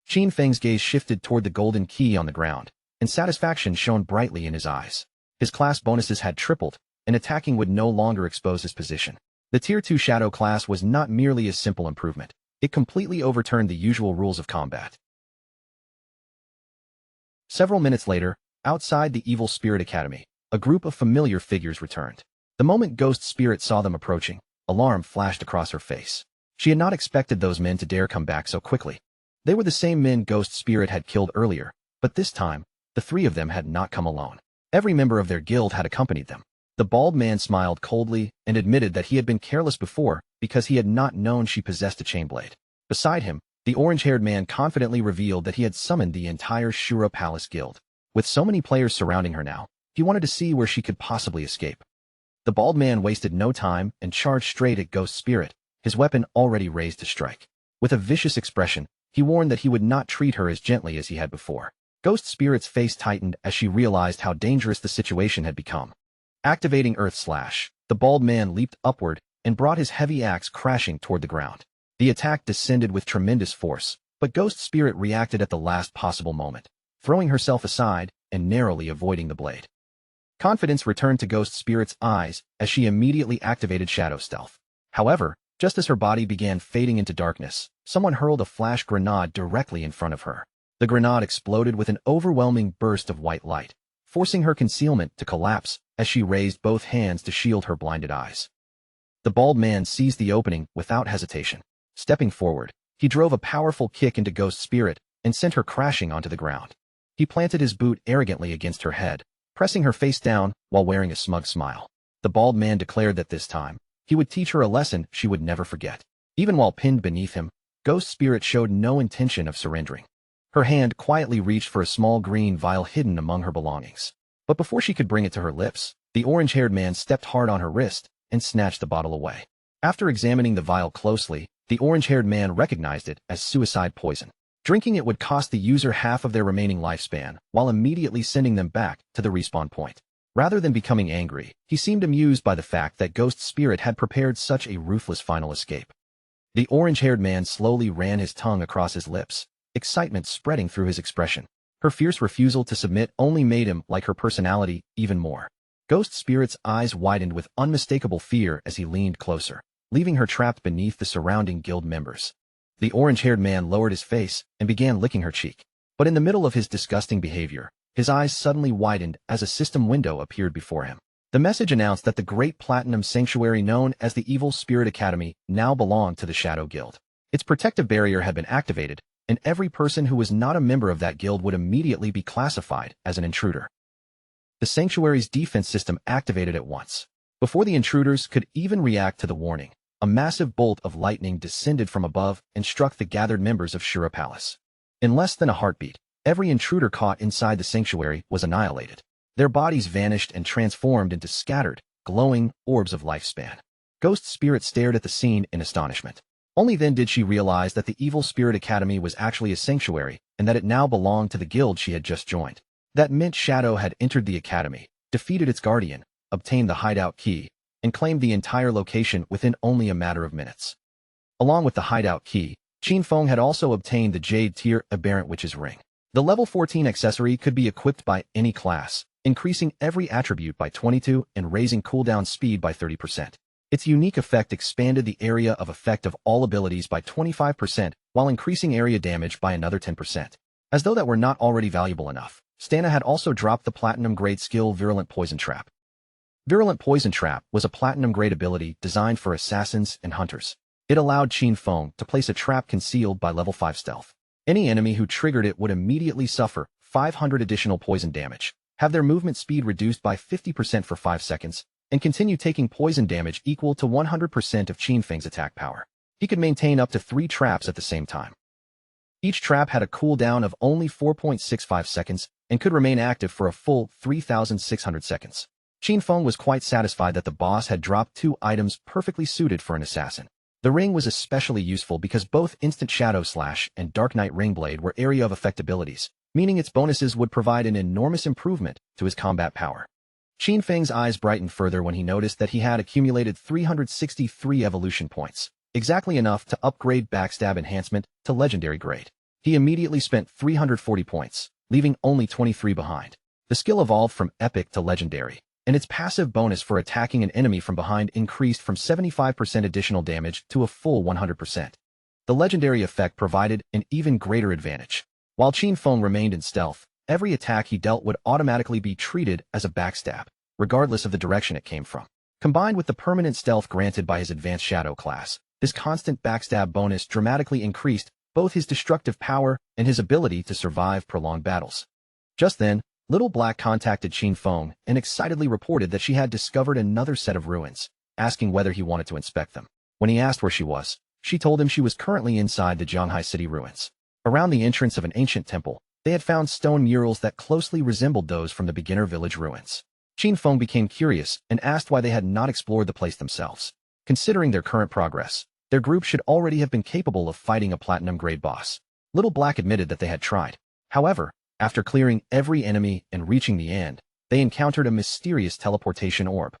Qin Feng's gaze shifted toward the golden key on the ground, and satisfaction shone brightly in his eyes. His class bonuses had tripled, and attacking would no longer expose his position. The Tier 2 Shadow class was not merely a simple improvement. It completely overturned the usual rules of combat. Several minutes later, outside the Evil Spirit Academy, a group of familiar figures returned. The moment Ghost Spirit saw them approaching, alarm flashed across her face. She had not expected those men to dare come back so quickly. They were the same men Ghost Spirit had killed earlier, but this time, the 3 of them had not come alone. Every member of their guild had accompanied them. The bald man smiled coldly and admitted that he had been careless before because he had not known she possessed a chain blade. Beside him, the orange-haired man confidently revealed that he had summoned the entire Shura Palace Guild. With so many players surrounding her now, he wanted to see where she could possibly escape. The bald man wasted no time and charged straight at Ghost Spirit, his weapon already raised to strike. With a vicious expression, he warned that he would not treat her as gently as he had before. Ghost Spirit's face tightened as she realized how dangerous the situation had become. Activating Earth Slash, the bald man leaped upward and brought his heavy axe crashing toward the ground. The attack descended with tremendous force, but Ghost Spirit reacted at the last possible moment, throwing herself aside and narrowly avoiding the blade. Confidence returned to Ghost Spirit's eyes as she immediately activated Shadow Stealth. However, just as her body began fading into darkness, someone hurled a flash grenade directly in front of her. The grenade exploded with an overwhelming burst of white light, forcing her concealment to collapse as she raised both hands to shield her blinded eyes. The bald man seized the opening without hesitation. Stepping forward, he drove a powerful kick into Ghost Spirit and sent her crashing onto the ground. He planted his boot arrogantly against her head, pressing her face down while wearing a smug smile. The bald man declared that this time, he would teach her a lesson she would never forget. Even while pinned beneath him, Ghost Spirit showed no intention of surrendering. Her hand quietly reached for a small green vial hidden among her belongings. But before she could bring it to her lips, the orange-haired man stepped hard on her wrist and snatched the bottle away. After examining the vial closely, the orange-haired man recognized it as suicide poison. Drinking it would cost the user half of their remaining lifespan, while immediately sending them back to the respawn point. Rather than becoming angry, he seemed amused by the fact that Ghost Spirit had prepared such a ruthless final escape. The orange-haired man slowly ran his tongue across his lips, excitement spreading through his expression. Her fierce refusal to submit only made him like her personality even more. Ghost Spirit's eyes widened with unmistakable fear as he leaned closer, leaving her trapped beneath the surrounding guild members. The orange-haired man lowered his face and began licking her cheek. But in the middle of his disgusting behavior, his eyes suddenly widened as a system window appeared before him. The message announced that the great platinum sanctuary known as the Evil Spirit Academy now belonged to the Shadow Guild. Its protective barrier had been activated, and every person who was not a member of that guild would immediately be classified as an intruder. The sanctuary's defense system activated at once. Before the intruders could even react to the warning, a massive bolt of lightning descended from above and struck the gathered members of Shura Palace. In less than a heartbeat, every intruder caught inside the sanctuary was annihilated. Their bodies vanished and transformed into scattered, glowing orbs of lifespan. Ghost Spirit stared at the scene in astonishment. Only then did she realize that the Evil Spirit Academy was actually a sanctuary and that it now belonged to the guild she had just joined. That meant Shadow had entered the academy, defeated its guardian, obtained the hideout key, and claimed the entire location within only a matter of minutes. Along with the hideout key, Qin Feng had also obtained the Jade Tier Aberrant Witch's Ring. The level 14 accessory could be equipped by any class, increasing every attribute by 22 and raising cooldown speed by 30%. Its unique effect expanded the area of effect of all abilities by 25% while increasing area damage by another 10%. As though that were not already valuable enough, Stana had also dropped the platinum-grade skill Virulent Poison Trap. Virulent Poison Trap was a platinum-grade ability designed for assassins and hunters. It allowed Qin Feng to place a trap concealed by level 5 stealth. Any enemy who triggered it would immediately suffer 500 additional poison damage, have their movement speed reduced by 50% for 5 seconds, and continue taking poison damage equal to 100% of Qin Feng's attack power. He could maintain up to 3 traps at the same time. Each trap had a cooldown of only 4.65 seconds and could remain active for a full 3,600 seconds. Qin Feng was quite satisfied that the boss had dropped 2 items perfectly suited for an assassin. The ring was especially useful because both Instant Shadow Slash and Dark Knight Ringblade were area of effect abilities, meaning its bonuses would provide an enormous improvement to his combat power. Qin Feng's eyes brightened further when he noticed that he had accumulated 363 evolution points, exactly enough to upgrade Backstab Enhancement to Legendary Grade. He immediately spent 340 points, leaving only 23 behind. The skill evolved from Epic to Legendary, and its passive bonus for attacking an enemy from behind increased from 75% additional damage to a full 100%. The Legendary effect provided an even greater advantage. While Qin Feng remained in stealth, every attack he dealt would automatically be treated as a backstab, regardless of the direction it came from. Combined with the permanent stealth granted by his advanced shadow class, this constant backstab bonus dramatically increased both his destructive power and his ability to survive prolonged battles. Just then, Little Black contacted Qin Feng and excitedly reported that she had discovered another set of ruins, asking whether he wanted to inspect them. When he asked where she was, she told him she was currently inside the Zhanghai City ruins. Around the entrance of an ancient temple, they had found stone murals that closely resembled those from the beginner village ruins. Qin Feng became curious and asked why they had not explored the place themselves. Considering their current progress, their group should already have been capable of fighting a platinum-grade boss. Little Black admitted that they had tried. However, after clearing every enemy and reaching the end, they encountered a mysterious teleportation orb.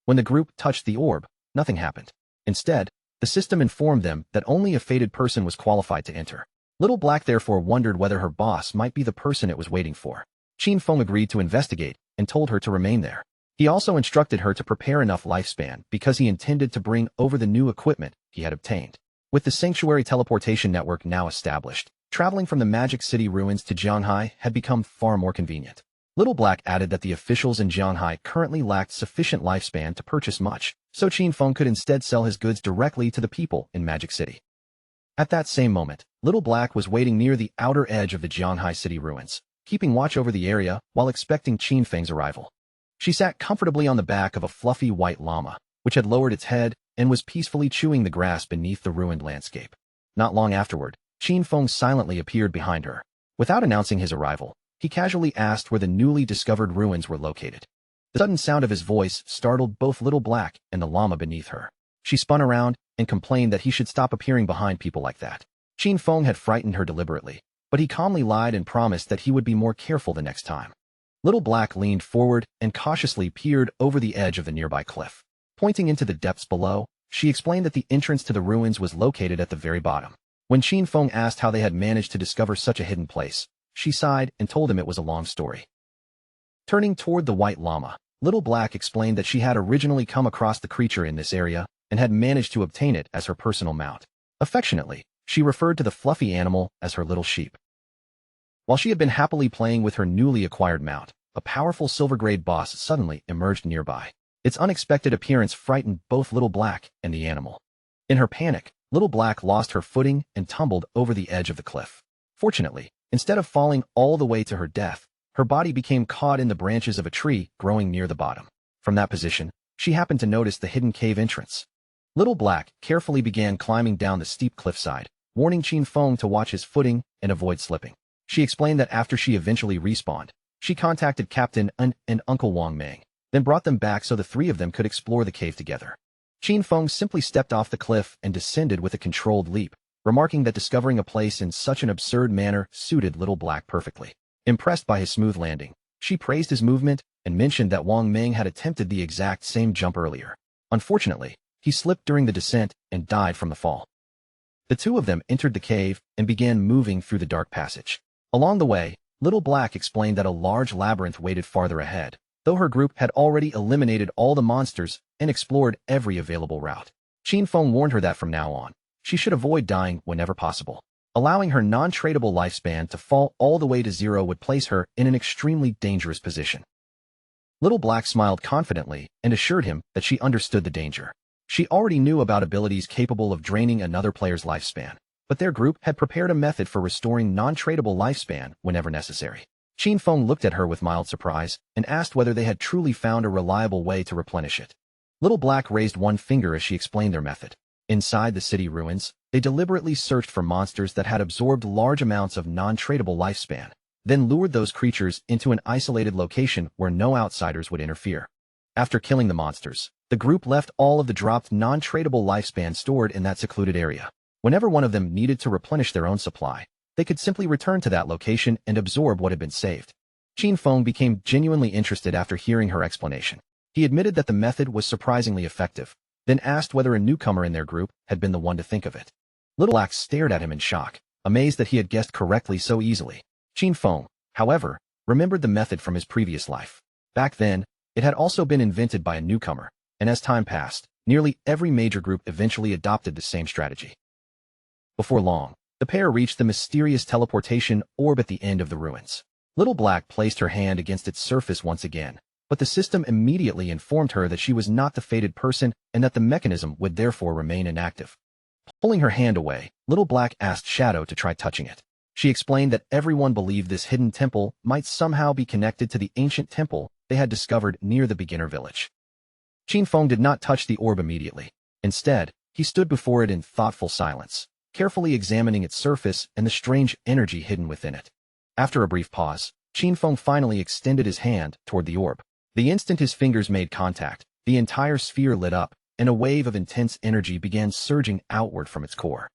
When the group touched the orb, nothing happened. Instead, the system informed them that only a fated person was qualified to enter. Little Black therefore wondered whether her boss might be the person it was waiting for. Qin Feng agreed to investigate and told her to remain there. He also instructed her to prepare enough lifespan because he intended to bring over the new equipment he had obtained. With the sanctuary teleportation network now established, traveling from the Magic City ruins to Zhanghai had become far more convenient. Little Black added that the officials in Zhanghai currently lacked sufficient lifespan to purchase much, so Qin Feng could instead sell his goods directly to the people in Magic City. At that same moment, Little Black was waiting near the outer edge of the Zhanghai City ruins, keeping watch over the area while expecting Qin Feng's arrival. She sat comfortably on the back of a fluffy white llama, which had lowered its head and was peacefully chewing the grass beneath the ruined landscape. Not long afterward, Qin Feng silently appeared behind her. Without announcing his arrival, he casually asked where the newly discovered ruins were located. The sudden sound of his voice startled both Little Black and the llama beneath her. She spun around and complained that he should stop appearing behind people like that. Qin Feng had frightened her deliberately, but he calmly lied and promised that he would be more careful the next time. Little Black leaned forward and cautiously peered over the edge of the nearby cliff. Pointing into the depths below, she explained that the entrance to the ruins was located at the very bottom. When Qin Feng asked how they had managed to discover such a hidden place, she sighed and told him it was a long story. Turning toward the white llama, Little Black explained that she had originally come across the creature in this area and had managed to obtain it as her personal mount. Affectionately, she referred to the fluffy animal as her little sheep. While she had been happily playing with her newly acquired mount, a powerful silver-grade boss suddenly emerged nearby. Its unexpected appearance frightened both Little Black and the animal. In her panic, Little Black lost her footing and tumbled over the edge of the cliff. Fortunately, instead of falling all the way to her death, her body became caught in the branches of a tree growing near the bottom. From that position, she happened to notice the hidden cave entrance. Little Black carefully began climbing down the steep cliffside, warning Qin Feng to watch his footing and avoid slipping. She explained that after she eventually respawned, she contacted Captain Un and Uncle Wang Meng, then brought them back so the three of them could explore the cave together. Qin Feng simply stepped off the cliff and descended with a controlled leap, remarking that discovering a place in such an absurd manner suited Little Black perfectly. Impressed by his smooth landing, she praised his movement and mentioned that Wang Meng had attempted the exact same jump earlier. Unfortunately, he slipped during the descent and died from the fall. The two of them entered the cave and began moving through the dark passage. Along the way, Little Black explained that a large labyrinth waited farther ahead, though her group had already eliminated all the monsters and explored every available route. Qin Feng warned her that from now on, she should avoid dying whenever possible. Allowing her non-tradable lifespan to fall all the way to 0 would place her in an extremely dangerous position. Little Black smiled confidently and assured him that she understood the danger. She already knew about abilities capable of draining another player's lifespan, but their group had prepared a method for restoring non-tradable lifespan whenever necessary. Qin Feng looked at her with mild surprise and asked whether they had truly found a reliable way to replenish it. Little Black raised one finger as she explained their method. Inside the city ruins, they deliberately searched for monsters that had absorbed large amounts of non-tradable lifespan, then lured those creatures into an isolated location where no outsiders would interfere. After killing the monsters, the group left all of the dropped non-tradable lifespan stored in that secluded area. Whenever one of them needed to replenish their own supply, they could simply return to that location and absorb what had been saved. Qin Feng became genuinely interested after hearing her explanation. He admitted that the method was surprisingly effective, then asked whether a newcomer in their group had been the one to think of it. Little Black stared at him in shock, amazed that he had guessed correctly so easily. Qin Feng, however, remembered the method from his previous life. Back then, it had also been invented by a newcomer, and as time passed, nearly every major group eventually adopted the same strategy. Before long, the pair reached the mysterious teleportation orb at the end of the ruins. Little Black placed her hand against its surface once again, but the system immediately informed her that she was not the fated person and that the mechanism would therefore remain inactive. Pulling her hand away, Little Black asked Shadow to try touching it. She explained that everyone believed this hidden temple might somehow be connected to the ancient temple they had discovered near the beginner village. Qin Feng did not touch the orb immediately. Instead, he stood before it in thoughtful silence, carefully examining its surface and the strange energy hidden within it. After a brief pause, Qin Feng finally extended his hand toward the orb. The instant his fingers made contact, the entire sphere lit up, and a wave of intense energy began surging outward from its core.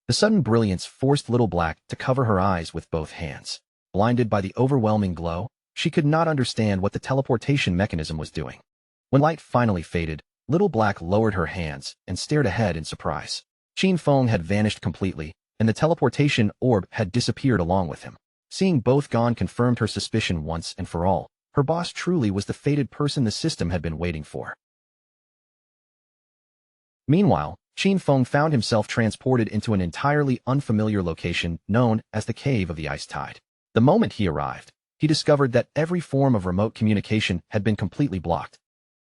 The sudden brilliance forced Little Black to cover her eyes with both hands. Blinded by the overwhelming glow, she could not understand what the teleportation mechanism was doing. When light finally faded, Little Black lowered her hands and stared ahead in surprise. Qin Feng had vanished completely, and the teleportation orb had disappeared along with him. Seeing both gone confirmed her suspicion once and for all. Her boss truly was the fated person the system had been waiting for. Meanwhile, Qin Feng found himself transported into an entirely unfamiliar location known as the Cave of the Ice Tide. The moment he arrived, he discovered that every form of remote communication had been completely blocked.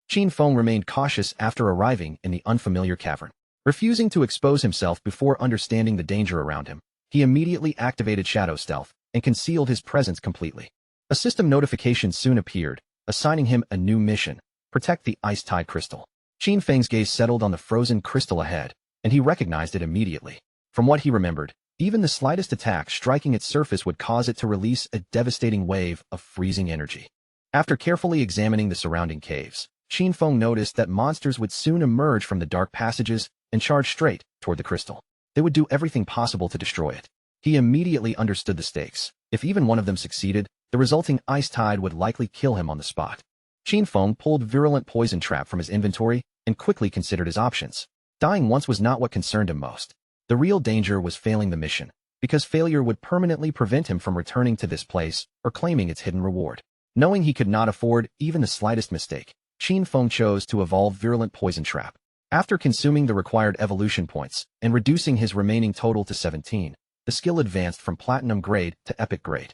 Qin Feng remained cautious after arriving in the unfamiliar cavern. Refusing to expose himself before understanding the danger around him, he immediately activated Shadow Stealth and concealed his presence completely. A system notification soon appeared, assigning him a new mission: protect the Ice Tide Crystal. Qin Feng's gaze settled on the frozen crystal ahead, and he recognized it immediately. From what he remembered, even the slightest attack striking its surface would cause it to release a devastating wave of freezing energy. After carefully examining the surrounding caves, Qin Feng noticed that monsters would soon emerge from the dark passages and charge straight toward the crystal. They would do everything possible to destroy it. He immediately understood the stakes. If even one of them succeeded, the resulting ice tide would likely kill him on the spot. Qin Feng pulled virulent poison trap from his inventory and quickly considered his options. Dying once was not what concerned him most. The real danger was failing the mission, because failure would permanently prevent him from returning to this place or claiming its hidden reward. Knowing he could not afford even the slightest mistake, Qin Feng chose to evolve virulent poison trap. After consuming the required evolution points and reducing his remaining total to 17, the skill advanced from platinum grade to epic grade.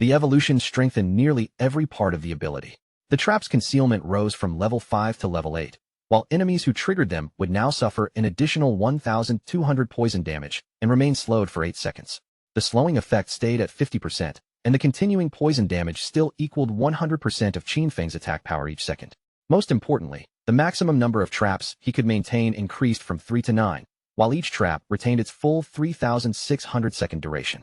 The evolution strengthened nearly every part of the ability. The trap's concealment rose from level 5 to level 8, while enemies who triggered them would now suffer an additional 1,200 poison damage and remain slowed for 8 seconds. The slowing effect stayed at 50%, and the continuing poison damage still equaled 100% of Qin Feng's attack power each second. Most importantly, the maximum number of traps he could maintain increased from 3 to 9, while each trap retained its full 3,600 second duration.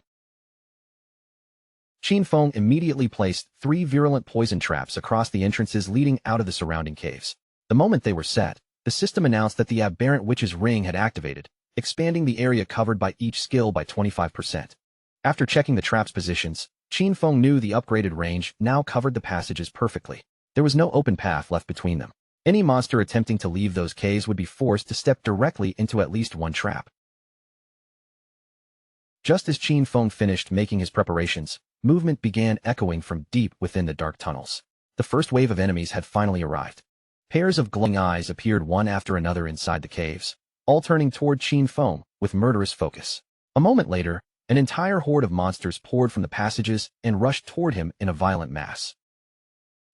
Qin Feng immediately placed 3 virulent poison traps across the entrances leading out of the surrounding caves. The moment they were set, the system announced that the Aberrant Witch's Ring had activated, expanding the area covered by each skill by 25%. After checking the trap's positions, Qin Feng knew the upgraded range now covered the passages perfectly. There was no open path left between them. Any monster attempting to leave those caves would be forced to step directly into at least one trap. Just as Qin Feng finished making his preparations, movement began echoing from deep within the dark tunnels. The first wave of enemies had finally arrived. Pairs of glowing eyes appeared one after another inside the caves, all turning toward Qin Feng with murderous focus. A moment later, an entire horde of monsters poured from the passages and rushed toward him in a violent mass.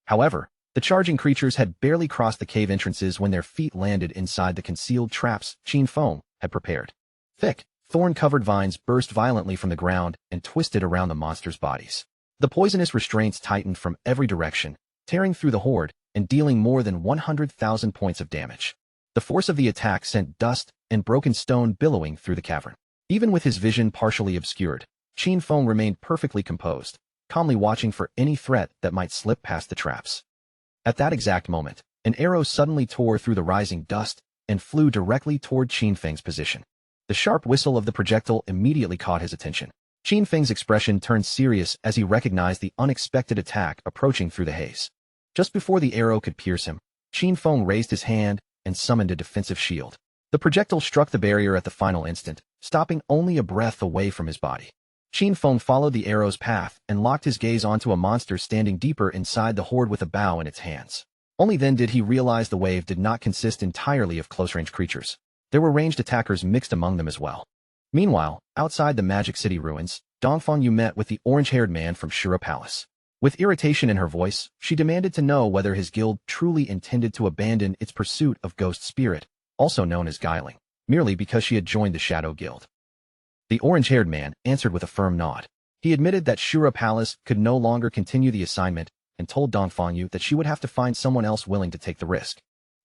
However, the charging creatures had barely crossed the cave entrances when their feet landed inside the concealed traps Qin Feng had prepared. Thick, thorn-covered vines burst violently from the ground and twisted around the monsters' bodies. The poisonous restraints tightened from every direction, tearing through the horde and dealing more than 100,000 points of damage. The force of the attack sent dust and broken stone billowing through the cavern. Even with his vision partially obscured, Qin Feng remained perfectly composed, calmly watching for any threat that might slip past the traps. At that exact moment, an arrow suddenly tore through the rising dust and flew directly toward Qin Feng's position. The sharp whistle of the projectile immediately caught his attention. Qin Feng's expression turned serious as he recognized the unexpected attack approaching through the haze. Just before the arrow could pierce him, Qin Feng raised his hand and summoned a defensive shield. The projectile struck the barrier at the final instant, stopping only a breath away from his body. Qin Feng followed the arrow's path and locked his gaze onto a monster standing deeper inside the horde with a bow in its hands. Only then did he realize the wave did not consist entirely of close-range creatures. There were ranged attackers mixed among them as well. Meanwhile, outside the Magic City ruins, Dongfang Yu met with the orange-haired man from Shura Palace. With irritation in her voice, she demanded to know whether his guild truly intended to abandon its pursuit of Ghost Spirit, also known as Guiling, merely because she had joined the Shadow Guild. The orange-haired man answered with a firm nod. He admitted that Shura Palace could no longer continue the assignment and told Dongfang Yu that she would have to find someone else willing to take the risk.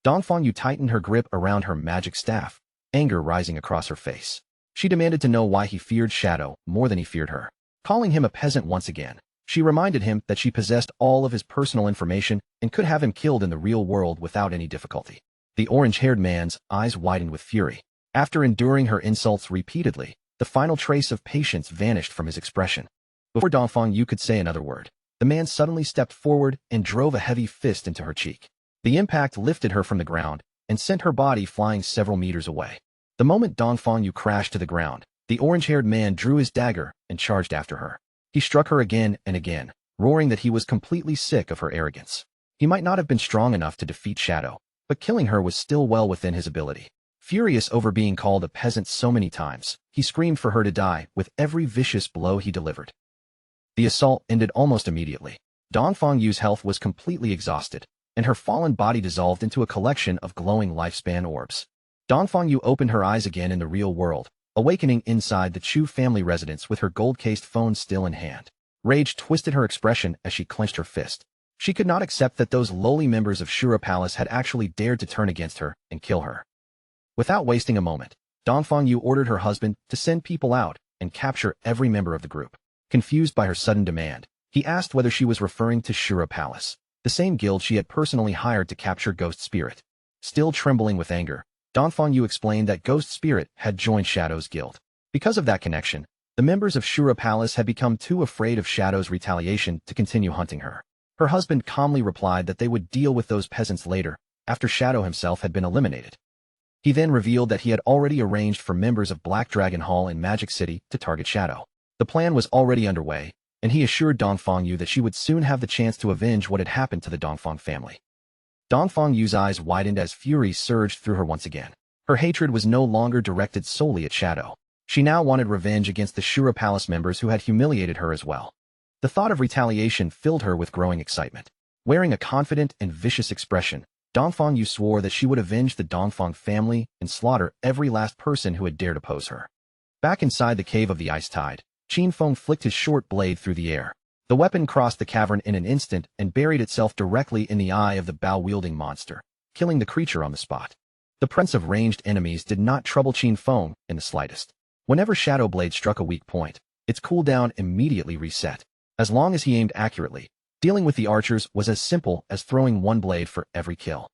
Dongfang Yu tightened her grip around her magic staff, anger rising across her face. She demanded to know why he feared Shadow more than he feared her. Calling him a peasant once again, she reminded him that she possessed all of his personal information and could have him killed in the real world without any difficulty. The orange-haired man's eyes widened with fury. After enduring her insults repeatedly, the final trace of patience vanished from his expression. Before Dongfang Yu could say another word, the man suddenly stepped forward and drove a heavy fist into her cheek. The impact lifted her from the ground and sent her body flying several meters away. The moment Dongfang Yu crashed to the ground, the orange-haired man drew his dagger and charged after her. He struck her again and again, roaring that he was completely sick of her arrogance. He might not have been strong enough to defeat Shadow, but killing her was still well within his ability. Furious over being called a peasant so many times, he screamed for her to die with every vicious blow he delivered. The assault ended almost immediately. Dongfang Yu's health was completely exhausted, and her fallen body dissolved into a collection of glowing lifespan orbs. Dongfang Yu opened her eyes again in the real world, awakening inside the Chu family residence with her gold-cased phone still in hand. Rage twisted her expression as she clenched her fist. She could not accept that those lowly members of Shura Palace had actually dared to turn against her and kill her. Without wasting a moment, Dongfang Yu ordered her husband to send people out and capture every member of the group. Confused by her sudden demand, he asked whether she was referring to Shura Palace, the same guild she had personally hired to capture Ghost Spirit. Still trembling with anger, Dongfang Yu explained that Ghost Spirit had joined Shadow's guild. Because of that connection, the members of Shura Palace had become too afraid of Shadow's retaliation to continue hunting her. Her husband calmly replied that they would deal with those peasants later, after Shadow himself had been eliminated. He then revealed that he had already arranged for members of Black Dragon Hall in Magic City to target Shadow. The plan was already underway, and he assured Dongfang Yu that she would soon have the chance to avenge what had happened to the Dongfang family. Dongfang Yu's eyes widened as fury surged through her once again. Her hatred was no longer directed solely at Shadow. She now wanted revenge against the Shura Palace members who had humiliated her as well. The thought of retaliation filled her with growing excitement. Wearing a confident and vicious expression, Dongfang Yu swore that she would avenge the Dongfang family and slaughter every last person who had dared oppose her. Back inside the cave of the Ice Tide, Qin Feng flicked his short blade through the air. The weapon crossed the cavern in an instant and buried itself directly in the eye of the bow-wielding monster, killing the creature on the spot. The presence of ranged enemies did not trouble Qin Feng in the slightest. Whenever Shadow Blade struck a weak point, its cooldown immediately reset. As long as he aimed accurately, dealing with the archers was as simple as throwing one blade for every kill.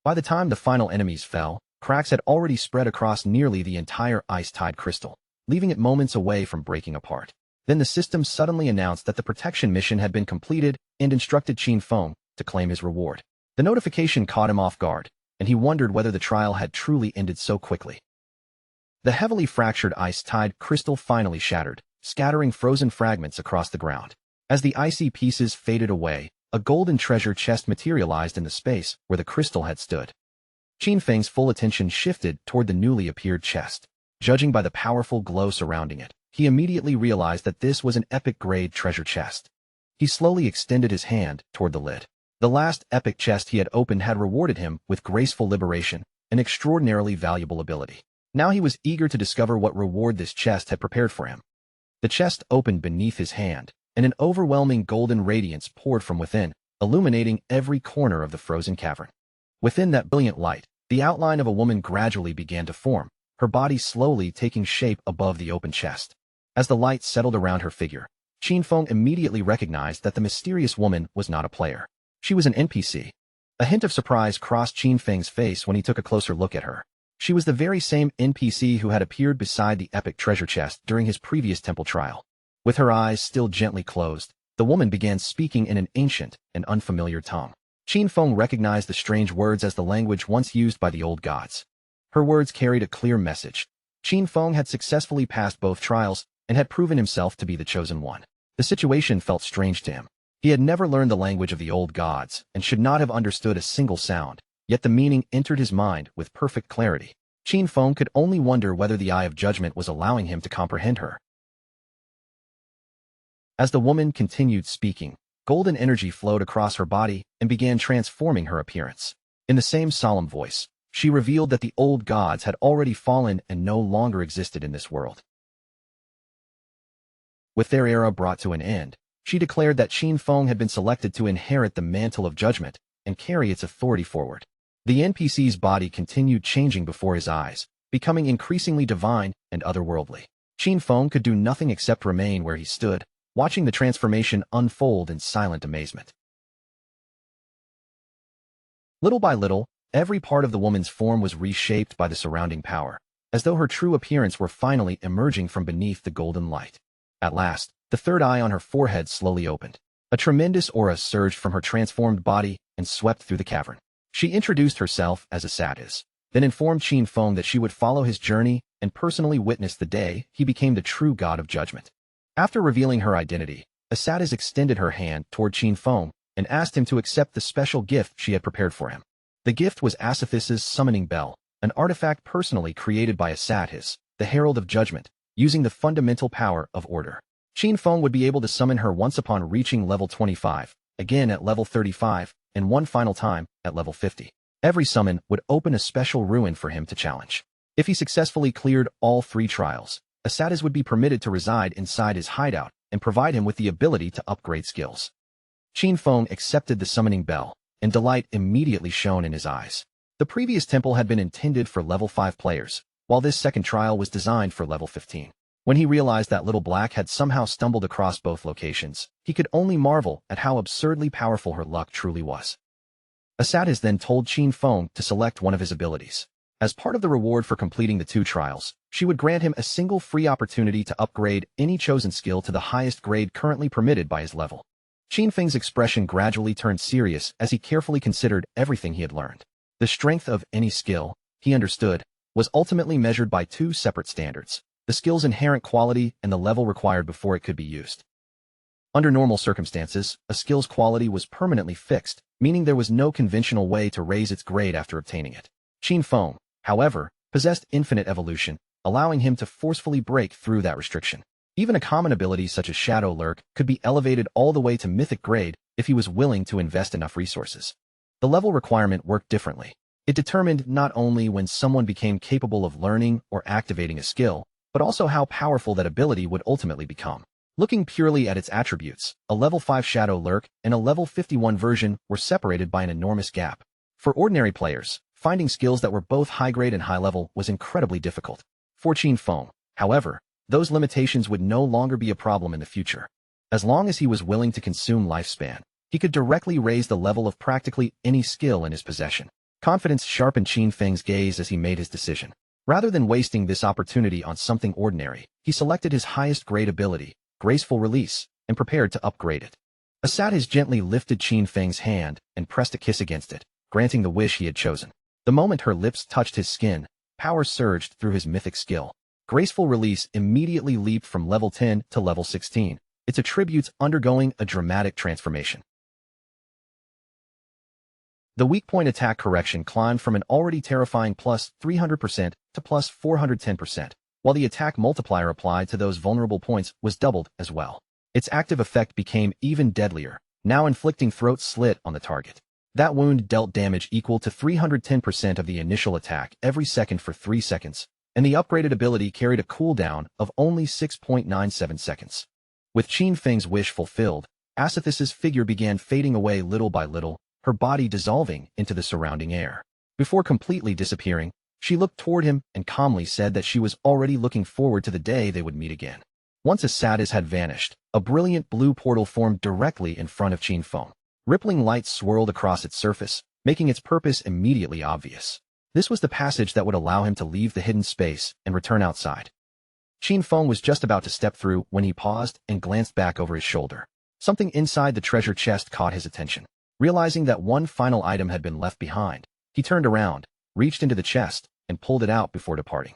By the time the final enemies fell, cracks had already spread across nearly the entire Ice Tide crystal, leaving it moments away from breaking apart. Then the system suddenly announced that the protection mission had been completed and instructed Qin Feng to claim his reward. The notification caught him off guard, and he wondered whether the trial had truly ended so quickly. The heavily fractured Ice Tide crystal finally shattered, scattering frozen fragments across the ground. As the icy pieces faded away, a golden treasure chest materialized in the space where the crystal had stood. Qin Feng's full attention shifted toward the newly appeared chest. Judging by the powerful glow surrounding it, he immediately realized that this was an epic-grade treasure chest. He slowly extended his hand toward the lid. The last epic chest he had opened had rewarded him with graceful liberation, an extraordinarily valuable ability. Now he was eager to discover what reward this chest had prepared for him. The chest opened beneath his hand, and an overwhelming golden radiance poured from within, illuminating every corner of the frozen cavern. Within that brilliant light, the outline of a woman gradually began to form, her body slowly taking shape above the open chest. As the light settled around her figure, Qin Feng immediately recognized that the mysterious woman was not a player. She was an NPC. A hint of surprise crossed Qin Feng's face when he took a closer look at her. She was the very same NPC who had appeared beside the epic treasure chest during his previous temple trial. With her eyes still gently closed, the woman began speaking in an ancient and unfamiliar tongue. Qin Feng recognized the strange words as the language once used by the old gods. Her words carried a clear message. Qin Feng had successfully passed both trials and had proven himself to be the chosen one. The situation felt strange to him. He had never learned the language of the old gods and should not have understood a single sound, yet the meaning entered his mind with perfect clarity. Qin Feng could only wonder whether the Eye of Judgment was allowing him to comprehend her. As the woman continued speaking, golden energy flowed across her body and began transforming her appearance. In the same solemn voice, she revealed that the old gods had already fallen and no longer existed in this world. With their era brought to an end, she declared that Qin Feng had been selected to inherit the mantle of judgment and carry its authority forward. The NPC's body continued changing before his eyes, becoming increasingly divine and otherworldly. Qin Feng could do nothing except remain where he stood, watching the transformation unfold in silent amazement. Little by little, every part of the woman's form was reshaped by the surrounding power, as though her true appearance were finally emerging from beneath the golden light. At last, the third eye on her forehead slowly opened. A tremendous aura surged from her transformed body and swept through the cavern. She introduced herself as a satyr, then informed Qin Feng that she would follow his journey and personally witness the day he became the true god of judgment. After revealing her identity, Asatis extended her hand toward Qin Feng and asked him to accept the special gift she had prepared for him. The gift was Asathis's summoning bell, an artifact personally created by Asatis, the herald of judgment, using the fundamental power of order. Qin Feng would be able to summon her once upon reaching level 25, again at level 35, and one final time at level 50. Every summon would open a special ruin for him to challenge. If he successfully cleared all 3 trials, Asatis would be permitted to reside inside his hideout and provide him with the ability to upgrade skills. Qin Feng accepted the summoning bell, and delight immediately shone in his eyes. The previous temple had been intended for level 5 players, while this second trial was designed for level 15. When he realized that Little Black had somehow stumbled across both locations, he could only marvel at how absurdly powerful her luck truly was. Asadis then told Qin Feng to select one of his abilities. As part of the reward for completing the 2 trials, she would grant him a single free opportunity to upgrade any chosen skill to the highest grade currently permitted by his level. Qin Feng's expression gradually turned serious as he carefully considered everything he had learned. The strength of any skill, he understood, was ultimately measured by 2 separate standards: the skill's inherent quality and the level required before it could be used. Under normal circumstances, a skill's quality was permanently fixed, meaning there was no conventional way to raise its grade after obtaining it. Qin Feng, however, possessed infinite evolution, allowing him to forcefully break through that restriction. Even a common ability such as Shadow Lurk could be elevated all the way to mythic grade if he was willing to invest enough resources. The level requirement worked differently. It determined not only when someone became capable of learning or activating a skill, but also how powerful that ability would ultimately become. Looking purely at its attributes, a level 5 Shadow Lurk and a level 51 version were separated by an enormous gap. For ordinary players, finding skills that were both high-grade and high-level was incredibly difficult. For Qin Feng, however, those limitations would no longer be a problem in the future. As long as he was willing to consume lifespan, he could directly raise the level of practically any skill in his possession. Confidence sharpened Qin Feng's gaze as he made his decision. Rather than wasting this opportunity on something ordinary, he selected his highest grade ability, Graceful Release, and prepared to upgrade it. Asadis gently lifted Qin Feng's hand and pressed a kiss against it, granting the wish he had chosen. The moment her lips touched his skin, power surged through his mythic skill. Graceful Release immediately leaped from level 10 to level 16, its attributes undergoing a dramatic transformation. The weak point attack correction climbed from an already terrifying plus 300% to plus 410%, while the attack multiplier applied to those vulnerable points was doubled as well. Its active effect became even deadlier, now inflicting throat slit on the target. That wound dealt damage equal to 310% of the initial attack every second for 3 seconds, and the upgraded ability carried a cooldown of only 6.97 seconds. With Qin Feng's wish fulfilled, Asathis's figure began fading away little by little, her body dissolving into the surrounding air. Before completely disappearing, she looked toward him and calmly said that she was already looking forward to the day they would meet again. Once Asadis had vanished, a brilliant blue portal formed directly in front of Qin Feng. Rippling light swirled across its surface, making its purpose immediately obvious. This was the passage that would allow him to leave the hidden space and return outside. Qin Feng was just about to step through when he paused and glanced back over his shoulder. Something inside the treasure chest caught his attention. Realizing that one final item had been left behind, he turned around, reached into the chest, and pulled it out before departing.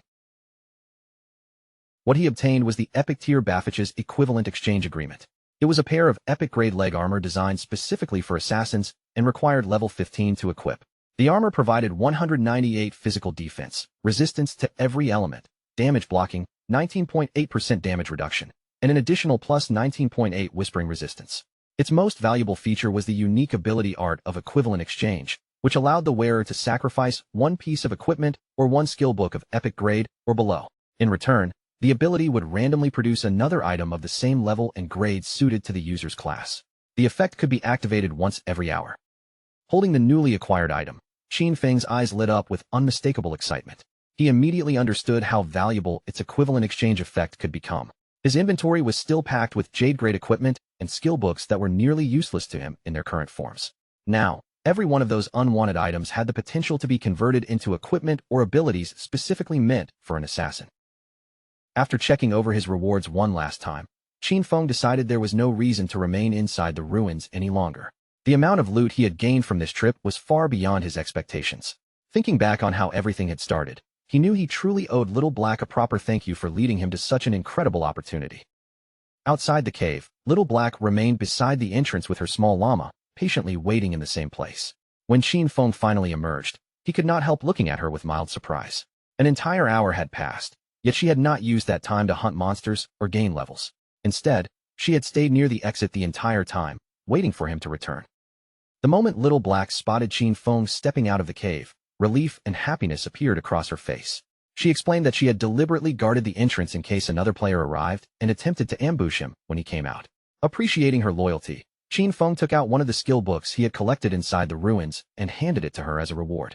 What he obtained was the Epic Tier Bafich's equivalent exchange agreement. It was a pair of epic-grade leg armor designed specifically for assassins and required level 15 to equip. The armor provided 198 physical defense, resistance to every element, damage blocking, 19.8% damage reduction, and an additional plus 19.8 whispering resistance. Its most valuable feature was the unique ability art of equivalent exchange, which allowed the wearer to sacrifice one piece of equipment or one skill book of epic grade or below. In return, the ability would randomly produce another item of the same level and grade suited to the user's class. The effect could be activated once every hour. Holding the newly acquired item, Qin Feng's eyes lit up with unmistakable excitement. He immediately understood how valuable its equivalent exchange effect could become. His inventory was still packed with jade-grade equipment and skill books that were nearly useless to him in their current forms. Now, every one of those unwanted items had the potential to be converted into equipment or abilities specifically meant for an assassin. After checking over his rewards one last time, Qin Feng decided there was no reason to remain inside the ruins any longer. The amount of loot he had gained from this trip was far beyond his expectations. Thinking back on how everything had started, he knew he truly owed Little Black a proper thank you for leading him to such an incredible opportunity. Outside the cave, Little Black remained beside the entrance with her small llama, patiently waiting in the same place. When Qin Feng finally emerged, he could not help looking at her with mild surprise. An entire hour had passed, yet she had not used that time to hunt monsters or gain levels. Instead, she had stayed near the exit the entire time, waiting for him to return. The moment Little Black spotted Qin Feng stepping out of the cave, relief and happiness appeared across her face. She explained that she had deliberately guarded the entrance in case another player arrived and attempted to ambush him when he came out. Appreciating her loyalty, Qin Feng took out one of the skill books he had collected inside the ruins and handed it to her as a reward.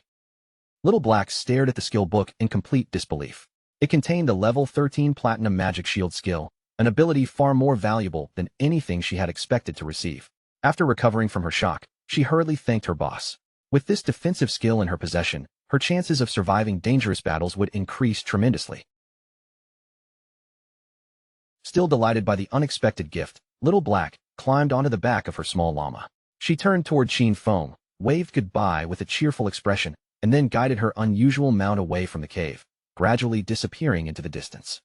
Little Black stared at the skill book in complete disbelief. It contained the level 13 Platinum Magic Shield skill, an ability far more valuable than anything she had expected to receive. After recovering from her shock, she hurriedly thanked her boss. With this defensive skill in her possession, her chances of surviving dangerous battles would increase tremendously. Still delighted by the unexpected gift, Little Black climbed onto the back of her small llama. She turned toward Qin Feng, waved goodbye with a cheerful expression, and then guided her unusual mount away from the cave, gradually disappearing into the distance.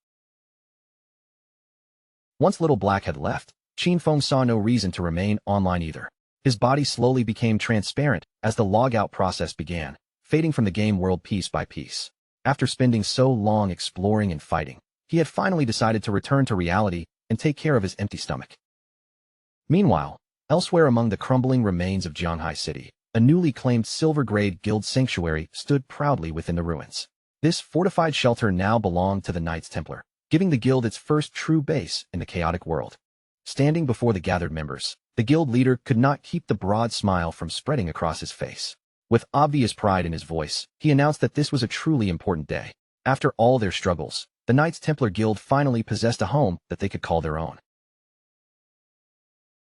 Once Little Black had left, Qin Feng saw no reason to remain online either. His body slowly became transparent as the log-out process began, fading from the game world piece by piece. After spending so long exploring and fighting, he had finally decided to return to reality and take care of his empty stomach. Meanwhile, elsewhere among the crumbling remains of Jianghai City, a newly claimed silver-grade guild sanctuary stood proudly within the ruins. This fortified shelter now belonged to the Knights Templar, giving the guild its first true base in the chaotic world. Standing before the gathered members, the guild leader could not keep the broad smile from spreading across his face. With obvious pride in his voice, he announced that this was a truly important day. After all their struggles, the Knights Templar Guild finally possessed a home that they could call their own.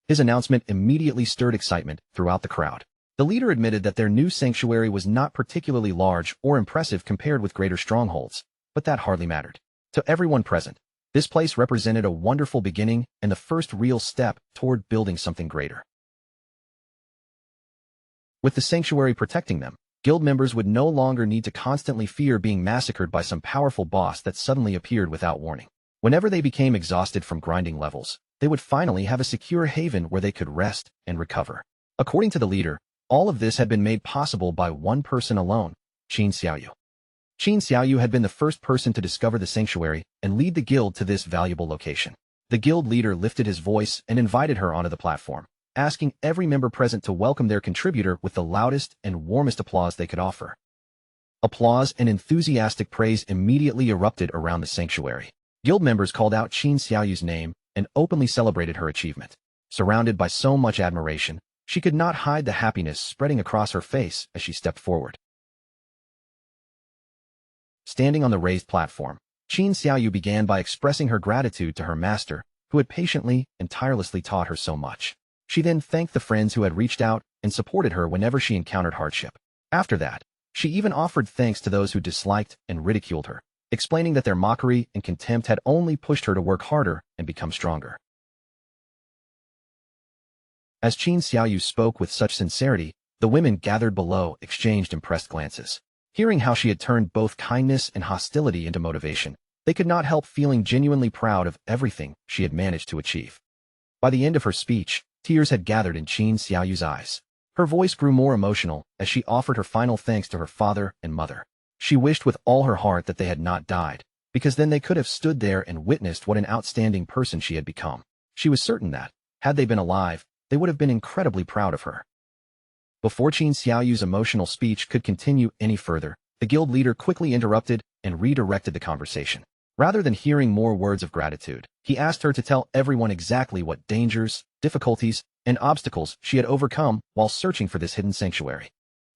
His announcement immediately stirred excitement throughout the crowd. The leader admitted that their new sanctuary was not particularly large or impressive compared with greater strongholds, but that hardly mattered. To everyone present, this place represented a wonderful beginning and the first real step toward building something greater. With the sanctuary protecting them, guild members would no longer need to constantly fear being massacred by some powerful boss that suddenly appeared without warning. Whenever they became exhausted from grinding levels, they would finally have a secure haven where they could rest and recover. According to the leader, all of this had been made possible by one person alone, Qin Xiaoyu. Qin Xiaoyu had been the first person to discover the sanctuary and lead the guild to this valuable location. The guild leader lifted his voice and invited her onto the platform, asking every member present to welcome their contributor with the loudest and warmest applause they could offer. Applause and enthusiastic praise immediately erupted around the sanctuary. Guild members called out Qin Xiaoyu's name and openly celebrated her achievement. Surrounded by so much admiration, she could not hide the happiness spreading across her face as she stepped forward. Standing on the raised platform, Qin Xiaoyu began by expressing her gratitude to her master, who had patiently and tirelessly taught her so much. She then thanked the friends who had reached out and supported her whenever she encountered hardship. After that, she even offered thanks to those who disliked and ridiculed her, explaining that their mockery and contempt had only pushed her to work harder and become stronger. As Qin Xiaoyu spoke with such sincerity, the women gathered below exchanged impressed glances. Hearing how she had turned both kindness and hostility into motivation, they could not help feeling genuinely proud of everything she had managed to achieve. By the end of her speech, tears had gathered in Qin Xiaoyu's eyes. Her voice grew more emotional as she offered her final thanks to her father and mother. She wished with all her heart that they had not died, because then they could have stood there and witnessed what an outstanding person she had become. She was certain that, had they been alive, they would have been incredibly proud of her. Before Qin Xiaoyu's emotional speech could continue any further, the guild leader quickly interrupted and redirected the conversation. Rather than hearing more words of gratitude, he asked her to tell everyone exactly what dangers, difficulties, and obstacles she had overcome while searching for this hidden sanctuary.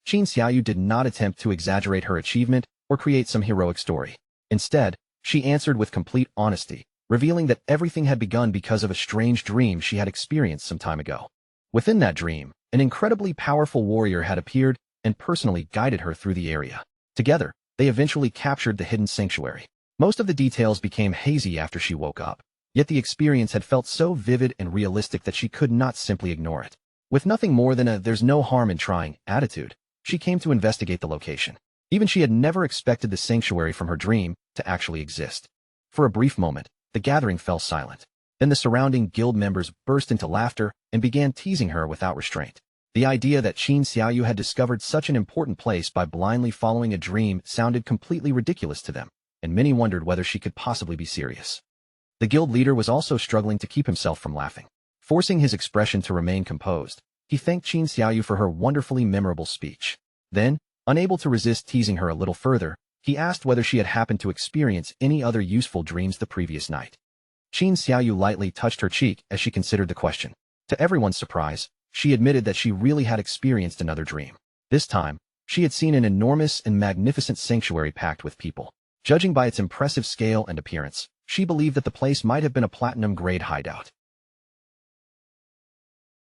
Qin Xiaoyu did not attempt to exaggerate her achievement or create some heroic story. Instead, she answered with complete honesty, revealing that everything had begun because of a strange dream she had experienced some time ago. Within that dream, an incredibly powerful warrior had appeared and personally guided her through the area. Together, they eventually captured the hidden sanctuary. Most of the details became hazy after she woke up, yet the experience had felt so vivid and realistic that she could not simply ignore it. With nothing more than a "there's no harm in trying" attitude, she came to investigate the location. Even she had never expected the sanctuary from her dream to actually exist. For a brief moment, the gathering fell silent. Then the surrounding guild members burst into laughter and began teasing her without restraint. The idea that Qin Xiaoyu had discovered such an important place by blindly following a dream sounded completely ridiculous to them, and many wondered whether she could possibly be serious. The guild leader was also struggling to keep himself from laughing. Forcing his expression to remain composed, he thanked Qin Xiaoyu for her wonderfully memorable speech. Then, unable to resist teasing her a little further, he asked whether she had happened to experience any other useful dreams the previous night. Qin Xiaoyu lightly touched her cheek as she considered the question. To everyone's surprise, she admitted that she really had experienced another dream. This time, she had seen an enormous and magnificent sanctuary packed with people. Judging by its impressive scale and appearance, she believed that the place might have been a platinum-grade hideout.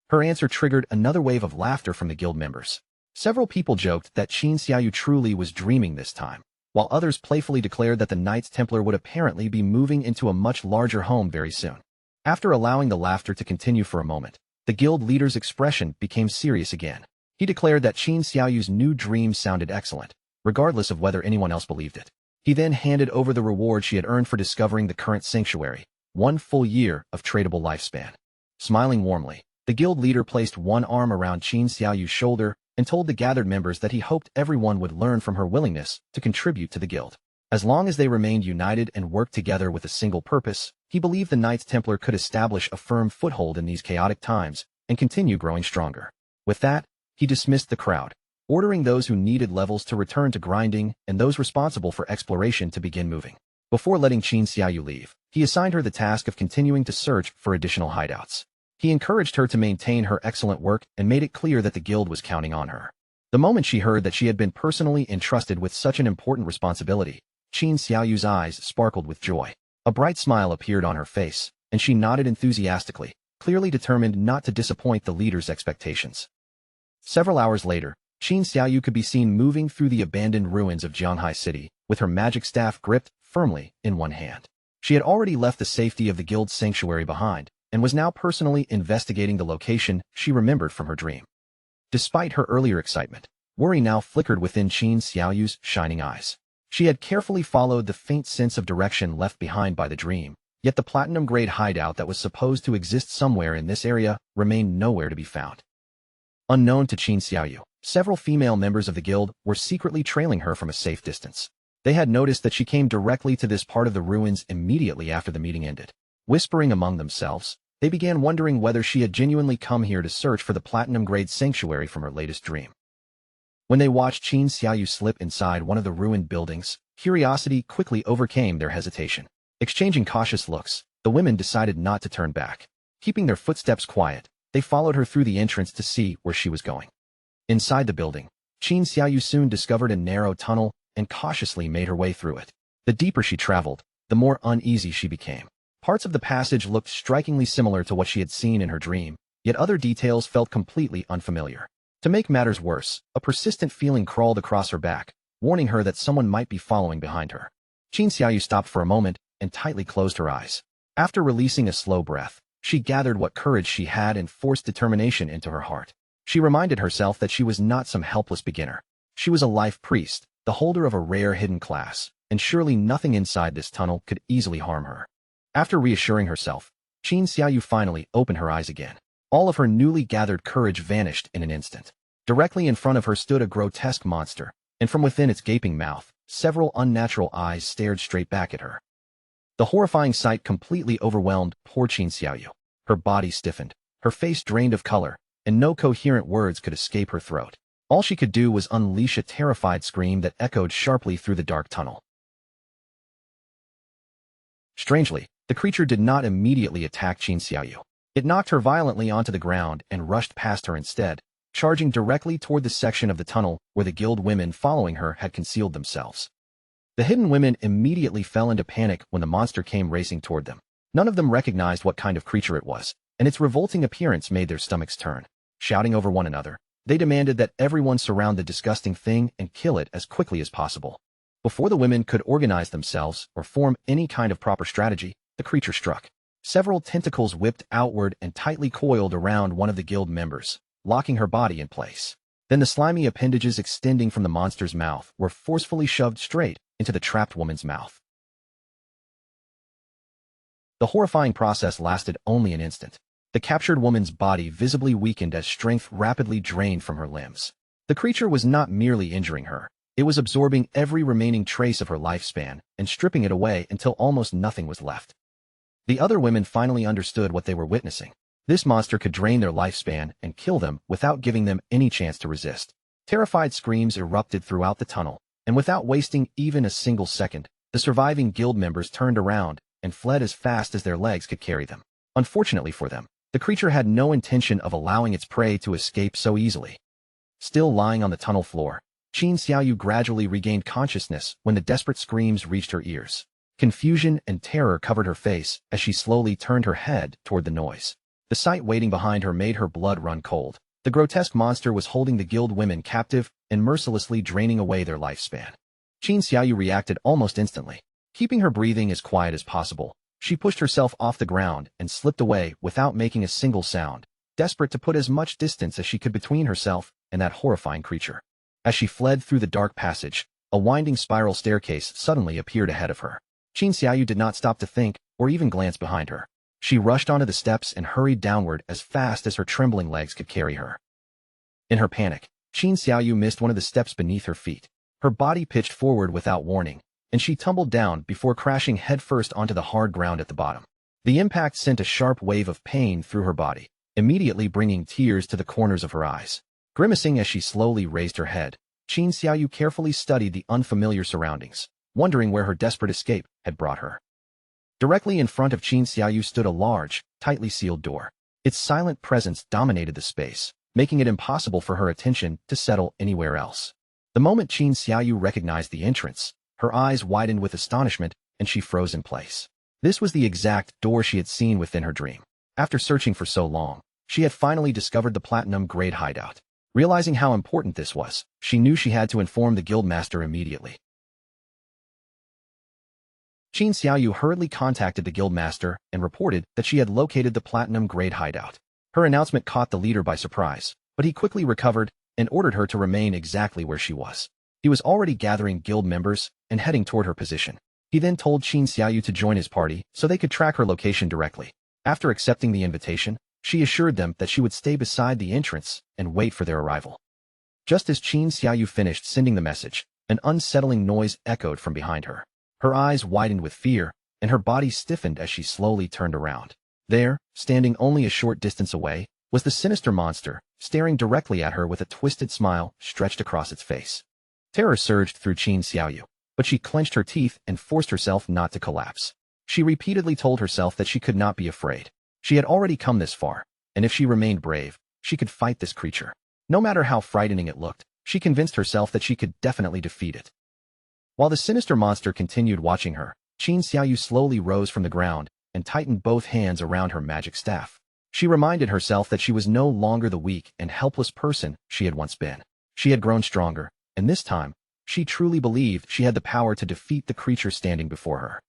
Her answer triggered another wave of laughter from the guild members. Several people joked that Qin Xiaoyu truly was dreaming this time, while others playfully declared that the Knights Templar would apparently be moving into a much larger home very soon. After allowing the laughter to continue for a moment, the guild leader's expression became serious again. He declared that Qin Xiaoyu's new dream sounded excellent, regardless of whether anyone else believed it. He then handed over the reward she had earned for discovering the current sanctuary, 1 full year of tradable lifespan. Smiling warmly, the guild leader placed one arm around Qin Xiaoyu's shoulder and told the gathered members that he hoped everyone would learn from her willingness to contribute to the guild. As long as they remained united and worked together with a single purpose, he believed the Knights Templar could establish a firm foothold in these chaotic times and continue growing stronger. With that, he dismissed the crowd, ordering those who needed levels to return to grinding and those responsible for exploration to begin moving. Before letting Qin Xiaoyu leave, he assigned her the task of continuing to search for additional hideouts. He encouraged her to maintain her excellent work and made it clear that the guild was counting on her. The moment she heard that she had been personally entrusted with such an important responsibility, Qin Xiaoyu's eyes sparkled with joy. A bright smile appeared on her face, and she nodded enthusiastically, clearly determined not to disappoint the leader's expectations. Several hours later, Qin Xiaoyu could be seen moving through the abandoned ruins of Jianghai City, with her magic staff gripped firmly in one hand. She had already left the safety of the guild's sanctuary behind, and was now personally investigating the location she remembered from her dream. Despite her earlier excitement, worry now flickered within Qin Xiaoyu's shining eyes. She had carefully followed the faint sense of direction left behind by the dream, yet the platinum-grade hideout that was supposed to exist somewhere in this area remained nowhere to be found. Unknown to Qin Xiaoyu, several female members of the guild were secretly trailing her from a safe distance. They had noticed that she came directly to this part of the ruins immediately after the meeting ended. Whispering among themselves, they began wondering whether she had genuinely come here to search for the platinum-grade sanctuary from her latest dream. When they watched Qin Xiaoyu slip inside one of the ruined buildings, curiosity quickly overcame their hesitation. Exchanging cautious looks, the women decided not to turn back. Keeping their footsteps quiet, they followed her through the entrance to see where she was going. Inside the building, Qin Xiaoyu soon discovered a narrow tunnel and cautiously made her way through it. The deeper she traveled, the more uneasy she became. Parts of the passage looked strikingly similar to what she had seen in her dream, yet other details felt completely unfamiliar. To make matters worse, a persistent feeling crawled across her back, warning her that someone might be following behind her. Qin Xiaoyu stopped for a moment and tightly closed her eyes. After releasing a slow breath, she gathered what courage she had and forced determination into her heart. She reminded herself that she was not some helpless beginner. She was a life priest, the holder of a rare hidden class, and surely nothing inside this tunnel could easily harm her. After reassuring herself, Qin Xiaoyu finally opened her eyes again. All of her newly gathered courage vanished in an instant. Directly in front of her stood a grotesque monster, and from within its gaping mouth, several unnatural eyes stared straight back at her. The horrifying sight completely overwhelmed poor Qin Xiaoyu. Her body stiffened, her face drained of color, and no coherent words could escape her throat. All she could do was unleash a terrified scream that echoed sharply through the dark tunnel. Strangely, the creature did not immediately attack Qin Xiaoyu. It knocked her violently onto the ground and rushed past her instead, charging directly toward the section of the tunnel where the guild women following her had concealed themselves. The hidden women immediately fell into panic when the monster came racing toward them. None of them recognized what kind of creature it was, and its revolting appearance made their stomachs turn. Shouting over one another, they demanded that everyone surround the disgusting thing and kill it as quickly as possible. Before the women could organize themselves or form any kind of proper strategy, the creature struck. Several tentacles whipped outward and tightly coiled around one of the guild members, locking her body in place. Then the slimy appendages extending from the monster's mouth were forcefully shoved straight into the trapped woman's mouth. The horrifying process lasted only an instant. The captured woman's body visibly weakened as strength rapidly drained from her limbs. The creature was not merely injuring her. It was absorbing every remaining trace of her lifespan and stripping it away until almost nothing was left. The other women finally understood what they were witnessing. This monster could drain their lifespan and kill them without giving them any chance to resist. Terrified screams erupted throughout the tunnel, and without wasting even a single second, the surviving guild members turned around and fled as fast as their legs could carry them. Unfortunately for them, the creature had no intention of allowing its prey to escape so easily. Still lying on the tunnel floor, Qin Xiaoyu gradually regained consciousness when the desperate screams reached her ears. Confusion and terror covered her face as she slowly turned her head toward the noise. The sight waiting behind her made her blood run cold. The grotesque monster was holding the guild women captive and mercilessly draining away their lifespan. Qin Xiaoyu reacted almost instantly. Keeping her breathing as quiet as possible, she pushed herself off the ground and slipped away without making a single sound, desperate to put as much distance as she could between herself and that horrifying creature. As she fled through the dark passage, a winding spiral staircase suddenly appeared ahead of her. Qin Xiaoyu did not stop to think or even glance behind her. She rushed onto the steps and hurried downward as fast as her trembling legs could carry her. In her panic, Qin Xiaoyu missed one of the steps beneath her feet. Her body pitched forward without warning, and she tumbled down before crashing headfirst onto the hard ground at the bottom. The impact sent a sharp wave of pain through her body, immediately bringing tears to the corners of her eyes. Grimacing as she slowly raised her head, Qin Xiaoyu carefully studied the unfamiliar surroundings, wondering where her desperate escape had brought her. Directly in front of Qin Xiaoyu stood a large, tightly sealed door. Its silent presence dominated the space, making it impossible for her attention to settle anywhere else. The moment Qin Xiaoyu recognized the entrance, her eyes widened with astonishment and she froze in place. This was the exact door she had seen within her dream. After searching for so long, she had finally discovered the platinum-grade hideout. Realizing how important this was, she knew she had to inform the guildmaster immediately. Qin Xiaoyu hurriedly contacted the guildmaster and reported that she had located the platinum-grade hideout. Her announcement caught the leader by surprise, but he quickly recovered and ordered her to remain exactly where she was. He was already gathering guild members and heading toward her position. He then told Qin Xiaoyu to join his party so they could track her location directly. After accepting the invitation, she assured them that she would stay beside the entrance and wait for their arrival. Just as Qin Xiaoyu finished sending the message, an unsettling noise echoed from behind her. Her eyes widened with fear, and her body stiffened as she slowly turned around. There, standing only a short distance away, was the sinister monster, staring directly at her with a twisted smile stretched across its face. Terror surged through Qin Xiaoyu, but she clenched her teeth and forced herself not to collapse. She repeatedly told herself that she could not be afraid. She had already come this far, and if she remained brave, she could fight this creature. No matter how frightening it looked, she convinced herself that she could definitely defeat it. While the sinister monster continued watching her, Qin Xiaoyu slowly rose from the ground and tightened both hands around her magic staff. She reminded herself that she was no longer the weak and helpless person she had once been. She had grown stronger, and this time, she truly believed she had the power to defeat the creature standing before her.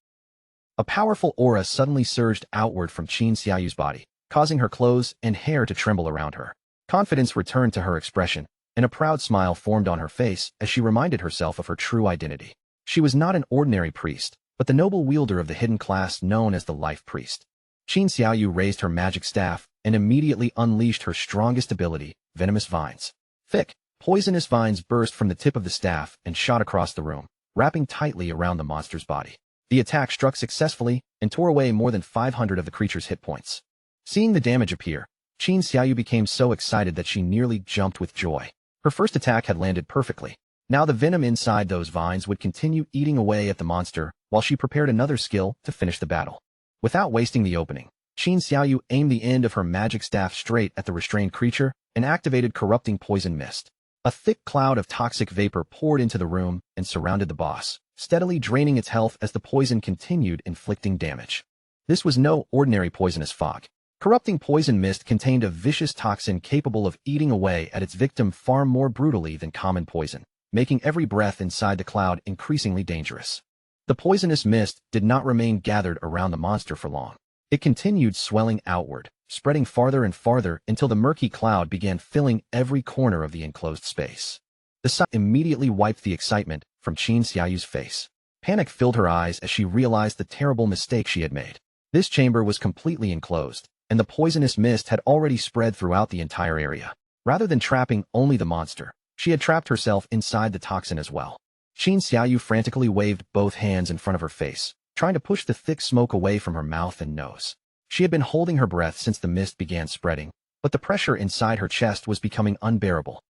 A powerful aura suddenly surged outward from Qin Xiaoyu's body, causing her clothes and hair to tremble around her. Confidence returned to her expression, and a proud smile formed on her face as she reminded herself of her true identity. She was not an ordinary priest, but the noble wielder of the hidden class known as the Life Priest. Qin Xiaoyu raised her magic staff and immediately unleashed her strongest ability, venomous vines. Thick, poisonous vines burst from the tip of the staff and shot across the room, wrapping tightly around the monster's body. The attack struck successfully and tore away more than 500 of the creature's hit points. Seeing the damage appear, Qin Xiaoyu became so excited that she nearly jumped with joy. Her first attack had landed perfectly. Now the venom inside those vines would continue eating away at the monster while she prepared another skill to finish the battle. Without wasting the opening, Qin Xiaoyu aimed the end of her magic staff straight at the restrained creature and activated corrupting poison mist. A thick cloud of toxic vapor poured into the room and surrounded the boss, steadily draining its health as the poison continued inflicting damage. This was no ordinary poisonous fog. Corrupting poison mist contained a vicious toxin capable of eating away at its victim far more brutally than common poison, making every breath inside the cloud increasingly dangerous. The poisonous mist did not remain gathered around the monster for long. It continued swelling outward, spreading farther and farther until the murky cloud began filling every corner of the enclosed space. The sight immediately wiped the excitement from Qin Xiaoyu's face. Panic filled her eyes as she realized the terrible mistake she had made. This chamber was completely enclosed, and the poisonous mist had already spread throughout the entire area. Rather than trapping only the monster, she had trapped herself inside the toxin as well. Qin Xiaoyu frantically waved both hands in front of her face, trying to push the thick smoke away from her mouth and nose. She had been holding her breath since the mist began spreading, but the pressure inside her chest was becoming unbearable.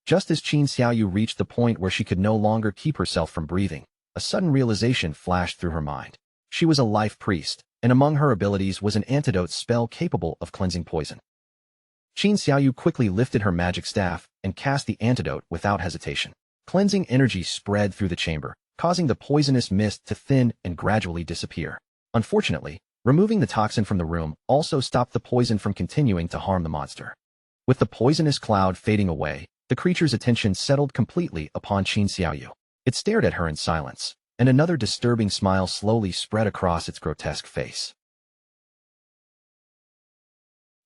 Just as Qin Xiaoyu reached the point where she could no longer keep herself from breathing, a sudden realization flashed through her mind. She was a life priest, and among her abilities was an antidote spell capable of cleansing poison. Qin Xiaoyu quickly lifted her magic staff and cast the antidote without hesitation. Cleansing energy spread through the chamber, causing the poisonous mist to thin and gradually disappear. Unfortunately, removing the toxin from the room also stopped the poison from continuing to harm the monster. With the poisonous cloud fading away, the creature's attention settled completely upon Qin Xiaoyu. It stared at her in silence, and another disturbing smile slowly spread across its grotesque face.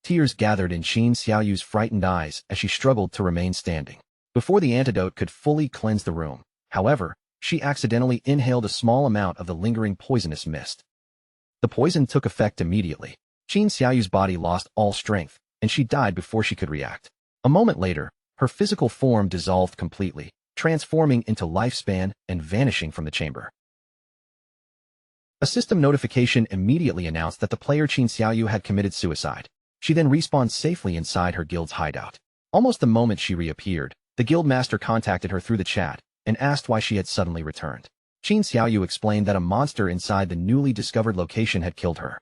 Tears gathered in Qin Xiaoyu's frightened eyes as she struggled to remain standing. Before the antidote could fully cleanse the room, however, she accidentally inhaled a small amount of the lingering poisonous mist. The poison took effect immediately. Qin Xiaoyu's body lost all strength, and she died before she could react. A moment later, her physical form dissolved completely, transforming into lifespan and vanishing from the chamber. A system notification immediately announced that the player Qin Xiaoyu had committed suicide. She then respawned safely inside her guild's hideout. Almost the moment she reappeared, the guild master contacted her through the chat and asked why she had suddenly returned. Qin Xiaoyu explained that a monster inside the newly discovered location had killed her.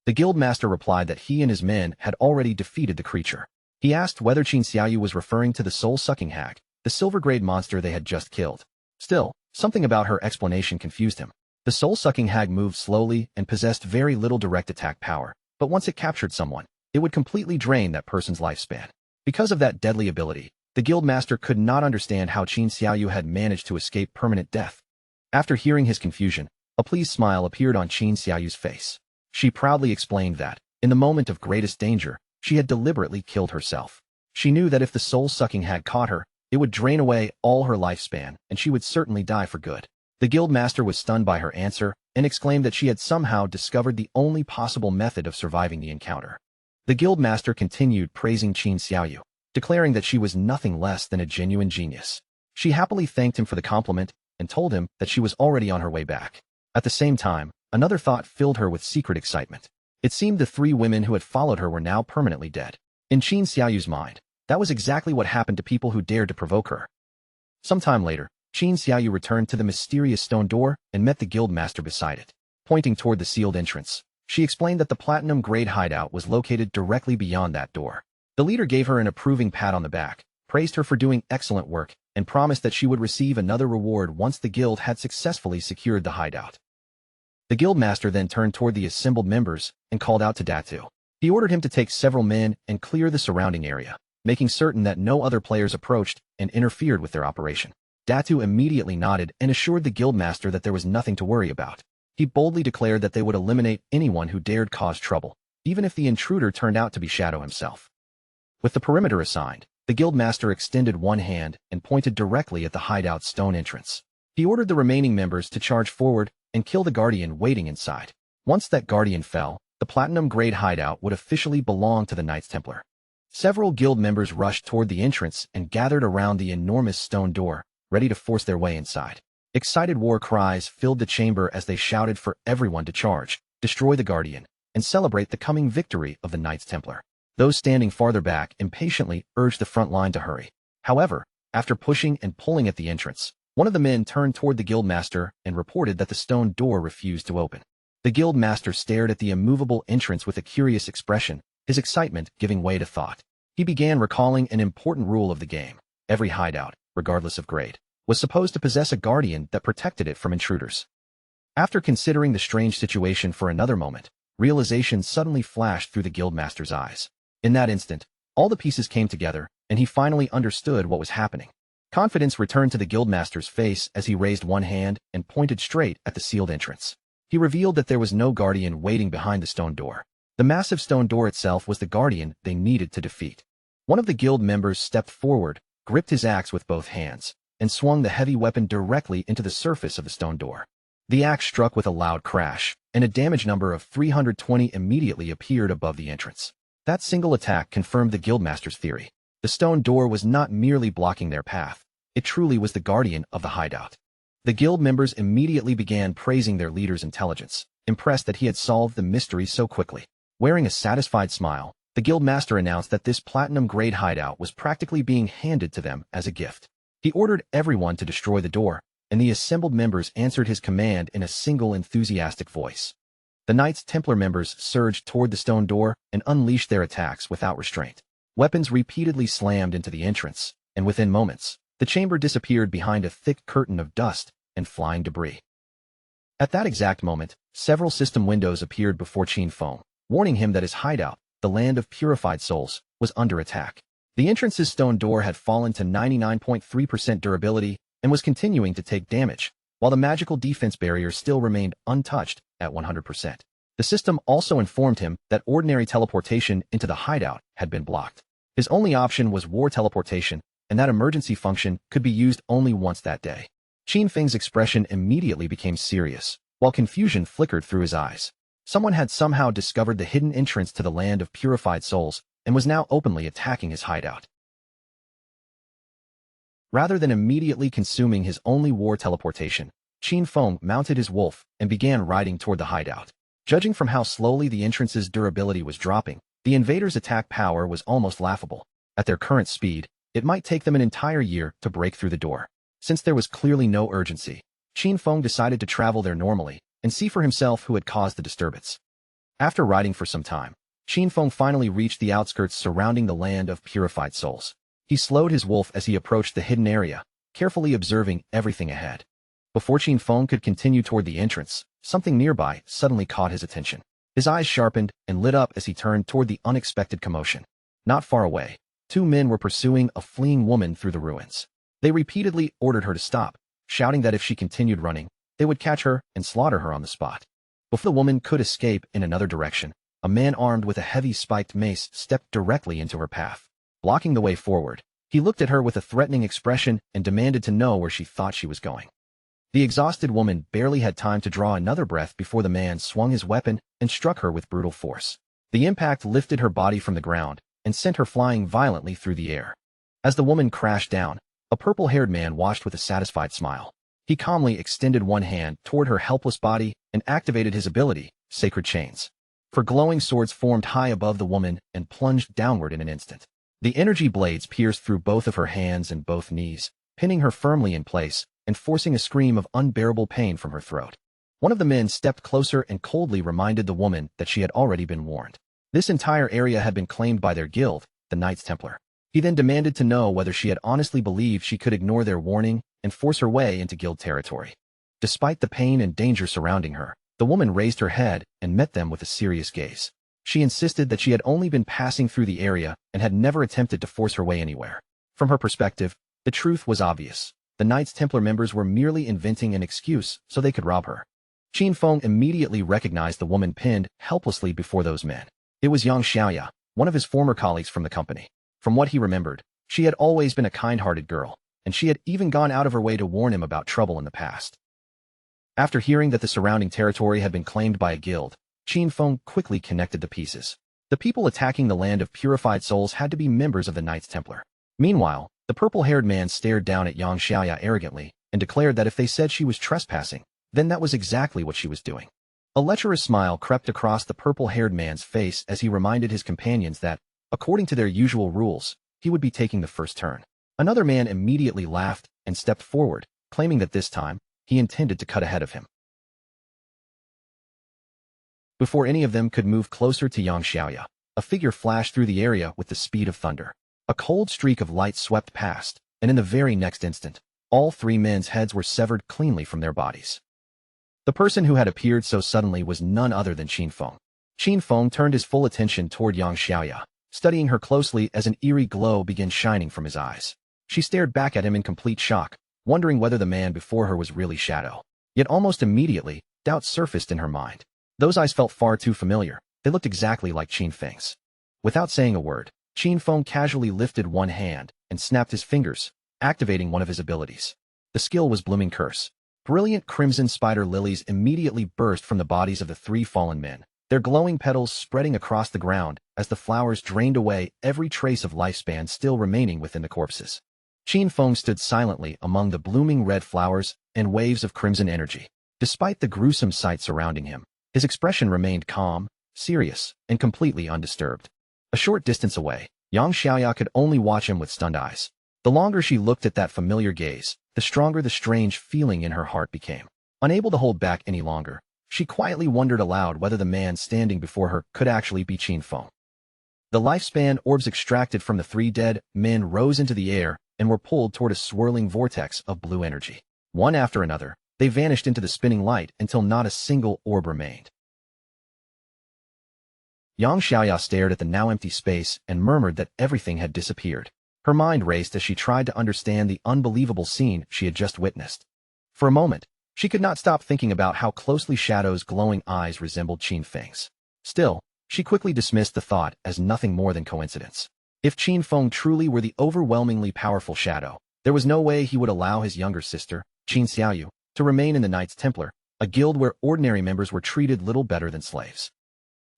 The guild master replied that he and his men had already defeated the creature. He asked whether Qin Xiaoyu was referring to the soul-sucking hag, the silver-grade monster they had just killed. Still, something about her explanation confused him. The soul-sucking hag moved slowly and possessed very little direct attack power, but once it captured someone, it would completely drain that person's lifespan. Because of that deadly ability, the guild master could not understand how Qin Xiaoyu had managed to escape permanent death. After hearing his confusion, a pleased smile appeared on Qin Xiaoyu's face. She proudly explained that, in the moment of greatest danger, she had deliberately killed herself. She knew that if the soul-sucking hag caught her, it would drain away all her lifespan, and she would certainly die for good. The guild master was stunned by her answer and exclaimed that she had somehow discovered the only possible method of surviving the encounter. The guild master continued praising Qin Xiaoyu, declaring that she was nothing less than a genuine genius. She happily thanked him for the compliment and told him that she was already on her way back. At the same time, another thought filled her with secret excitement. It seemed the 3 women who had followed her were now permanently dead. In Qin Xiaoyu's mind, that was exactly what happened to people who dared to provoke her. Sometime later, Qin Xiaoyu returned to the mysterious stone door and met the guild master beside it. Pointing toward the sealed entrance, she explained that the platinum-grade hideout was located directly beyond that door. The leader gave her an approving pat on the back, praised her for doing excellent work, and promised that she would receive another reward once the guild had successfully secured the hideout. The guild master then turned toward the assembled members and called out to Datu. He ordered him to take several men and clear the surrounding area, making certain that no other players approached and interfered with their operation. Datu immediately nodded and assured the guild master that there was nothing to worry about. He boldly declared that they would eliminate anyone who dared cause trouble, even if the intruder turned out to be Shadow himself. With the perimeter assigned, the guild master extended one hand and pointed directly at the hideout's stone entrance. He ordered the remaining members to charge forward and kill the guardian waiting inside. Once that guardian fell, the platinum-grade hideout would officially belong to the Knights Templar. Several guild members rushed toward the entrance and gathered around the enormous stone door, ready to force their way inside. Excited war cries filled the chamber as they shouted for everyone to charge, destroy the guardian, and celebrate the coming victory of the Knights Templar. Those standing farther back impatiently urged the front line to hurry. However, after pushing and pulling at the entrance, one of the men turned toward the guild master and reported that the stone door refused to open. The guild master stared at the immovable entrance with a curious expression, his excitement giving way to thought. He began recalling an important rule of the game. Every hideout, regardless of grade, was supposed to possess a guardian that protected it from intruders. After considering the strange situation for another moment, realization suddenly flashed through the guildmaster's eyes. In that instant, all the pieces came together, and he finally understood what was happening. Confidence returned to the guildmaster's face as he raised one hand and pointed straight at the sealed entrance. He revealed that there was no guardian waiting behind the stone door. The massive stone door itself was the guardian they needed to defeat. One of the guild members stepped forward, gripped his axe with both hands, and swung the heavy weapon directly into the surface of the stone door. The axe struck with a loud crash, and a damage number of 320 immediately appeared above the entrance. That single attack confirmed the guildmaster's theory. The stone door was not merely blocking their path, it truly was the guardian of the hideout. The guild members immediately began praising their leader's intelligence, impressed that he had solved the mystery so quickly. Wearing a satisfied smile, the guildmaster announced that this platinum-grade hideout was practically being handed to them as a gift. He ordered everyone to destroy the door, and the assembled members answered his command in a single enthusiastic voice. The Knights Templar members surged toward the stone door and unleashed their attacks without restraint. Weapons repeatedly slammed into the entrance, and within moments, the chamber disappeared behind a thick curtain of dust and flying debris. At that exact moment, several system windows appeared before Qin Feng, warning him that his hideout, the land of purified souls, was under attack. The entrance's stone door had fallen to 99.3% durability and was continuing to take damage, while the magical defense barrier still remained untouched at 100%. The system also informed him that ordinary teleportation into the hideout had been blocked. His only option was war teleportation, and that emergency function could be used only once that day. Qin Feng's expression immediately became serious, while confusion flickered through his eyes. Someone had somehow discovered the hidden entrance to the land of purified souls and was now openly attacking his hideout. Rather than immediately consuming his only war teleportation, Qin Feng mounted his wolf and began riding toward the hideout. Judging from how slowly the entrance's durability was dropping, the invaders' attack power was almost laughable. At their current speed, it might take them an entire year to break through the door. Since there was clearly no urgency, Qin Feng decided to travel there normally and see for himself who had caused the disturbance. After riding for some time, Qin Feng finally reached the outskirts surrounding the land of purified souls. He slowed his wolf as he approached the hidden area, carefully observing everything ahead. Before Qin Feng could continue toward the entrance, something nearby suddenly caught his attention. His eyes sharpened and lit up as he turned toward the unexpected commotion. Not far away, two men were pursuing a fleeing woman through the ruins. They repeatedly ordered her to stop, shouting that if she continued running, they would catch her and slaughter her on the spot. Before the woman could escape in another direction, a man armed with a heavy spiked mace stepped directly into her path. Blocking the way forward, he looked at her with a threatening expression and demanded to know where she thought she was going. The exhausted woman barely had time to draw another breath before the man swung his weapon and struck her with brutal force. The impact lifted her body from the ground and sent her flying violently through the air. As the woman crashed down, a purple-haired man watched with a satisfied smile. He calmly extended one hand toward her helpless body and activated his ability, Sacred Chains. For glowing swords formed high above the woman and plunged downward in an instant. The energy blades pierced through both of her hands and both knees, pinning her firmly in place and forcing a scream of unbearable pain from her throat. One of the men stepped closer and coldly reminded the woman that she had already been warned. This entire area had been claimed by their guild, the Knights Templar. He then demanded to know whether she had honestly believed she could ignore their warning and force her way into guild territory. Despite the pain and danger surrounding her, the woman raised her head and met them with a serious gaze. She insisted that she had only been passing through the area and had never attempted to force her way anywhere. From her perspective, the truth was obvious. The Knights Templar members were merely inventing an excuse so they could rob her. Qin Feng immediately recognized the woman pinned helplessly before those men. It was Yang Xiaoya, one of his former colleagues from the company. From what he remembered, she had always been a kind-hearted girl, and she had even gone out of her way to warn him about trouble in the past. After hearing that the surrounding territory had been claimed by a guild, Qin Feng quickly connected the pieces. The people attacking the land of purified souls had to be members of the Knights Templar. Meanwhile, the purple-haired man stared down at Yang Xiaoya arrogantly and declared that if they said she was trespassing, then that was exactly what she was doing. A lecherous smile crept across the purple-haired man's face as he reminded his companions that, according to their usual rules, he would be taking the first turn. Another man immediately laughed and stepped forward, claiming that this time, he intended to cut ahead of him. Before any of them could move closer to Yang Xiaoya, a figure flashed through the area with the speed of thunder. A cold streak of light swept past, and in the very next instant, all three men's heads were severed cleanly from their bodies. The person who had appeared so suddenly was none other than Qin Feng. Qin Feng turned his full attention toward Yang Xiaoya, studying her closely as an eerie glow began shining from his eyes. She stared back at him in complete shock, wondering whether the man before her was really Shadow. Yet almost immediately, doubt surfaced in her mind. Those eyes felt far too familiar. They looked exactly like Qin Feng's. Without saying a word, Qin Feng casually lifted one hand and snapped his fingers, activating one of his abilities. The skill was Blooming Curse. Brilliant crimson spider lilies immediately burst from the bodies of the three fallen men, their glowing petals spreading across the ground as the flowers drained away every trace of lifespan still remaining within the corpses. Qin Feng stood silently among the blooming red flowers and waves of crimson energy. Despite the gruesome sight surrounding him, his expression remained calm, serious, and completely undisturbed. A short distance away, Yang Xiaoya could only watch him with stunned eyes. The longer she looked at that familiar gaze, the stronger the strange feeling in her heart became. Unable to hold back any longer, she quietly wondered aloud whether the man standing before her could actually be Qin Feng. The lifespan orbs extracted from the three dead men rose into the air and were pulled toward a swirling vortex of blue energy. One after another, they vanished into the spinning light until not a single orb remained. Yang Xiaoya stared at the now empty space and murmured that everything had disappeared. Her mind raced as she tried to understand the unbelievable scene she had just witnessed. For a moment, she could not stop thinking about how closely Shadow's glowing eyes resembled Qin Feng's. Still, she quickly dismissed the thought as nothing more than coincidence. If Qin Feng truly were the overwhelmingly powerful Shadow, there was no way he would allow his younger sister, Qin Xiaoyu, to remain in the Knights Templar, a guild where ordinary members were treated little better than slaves.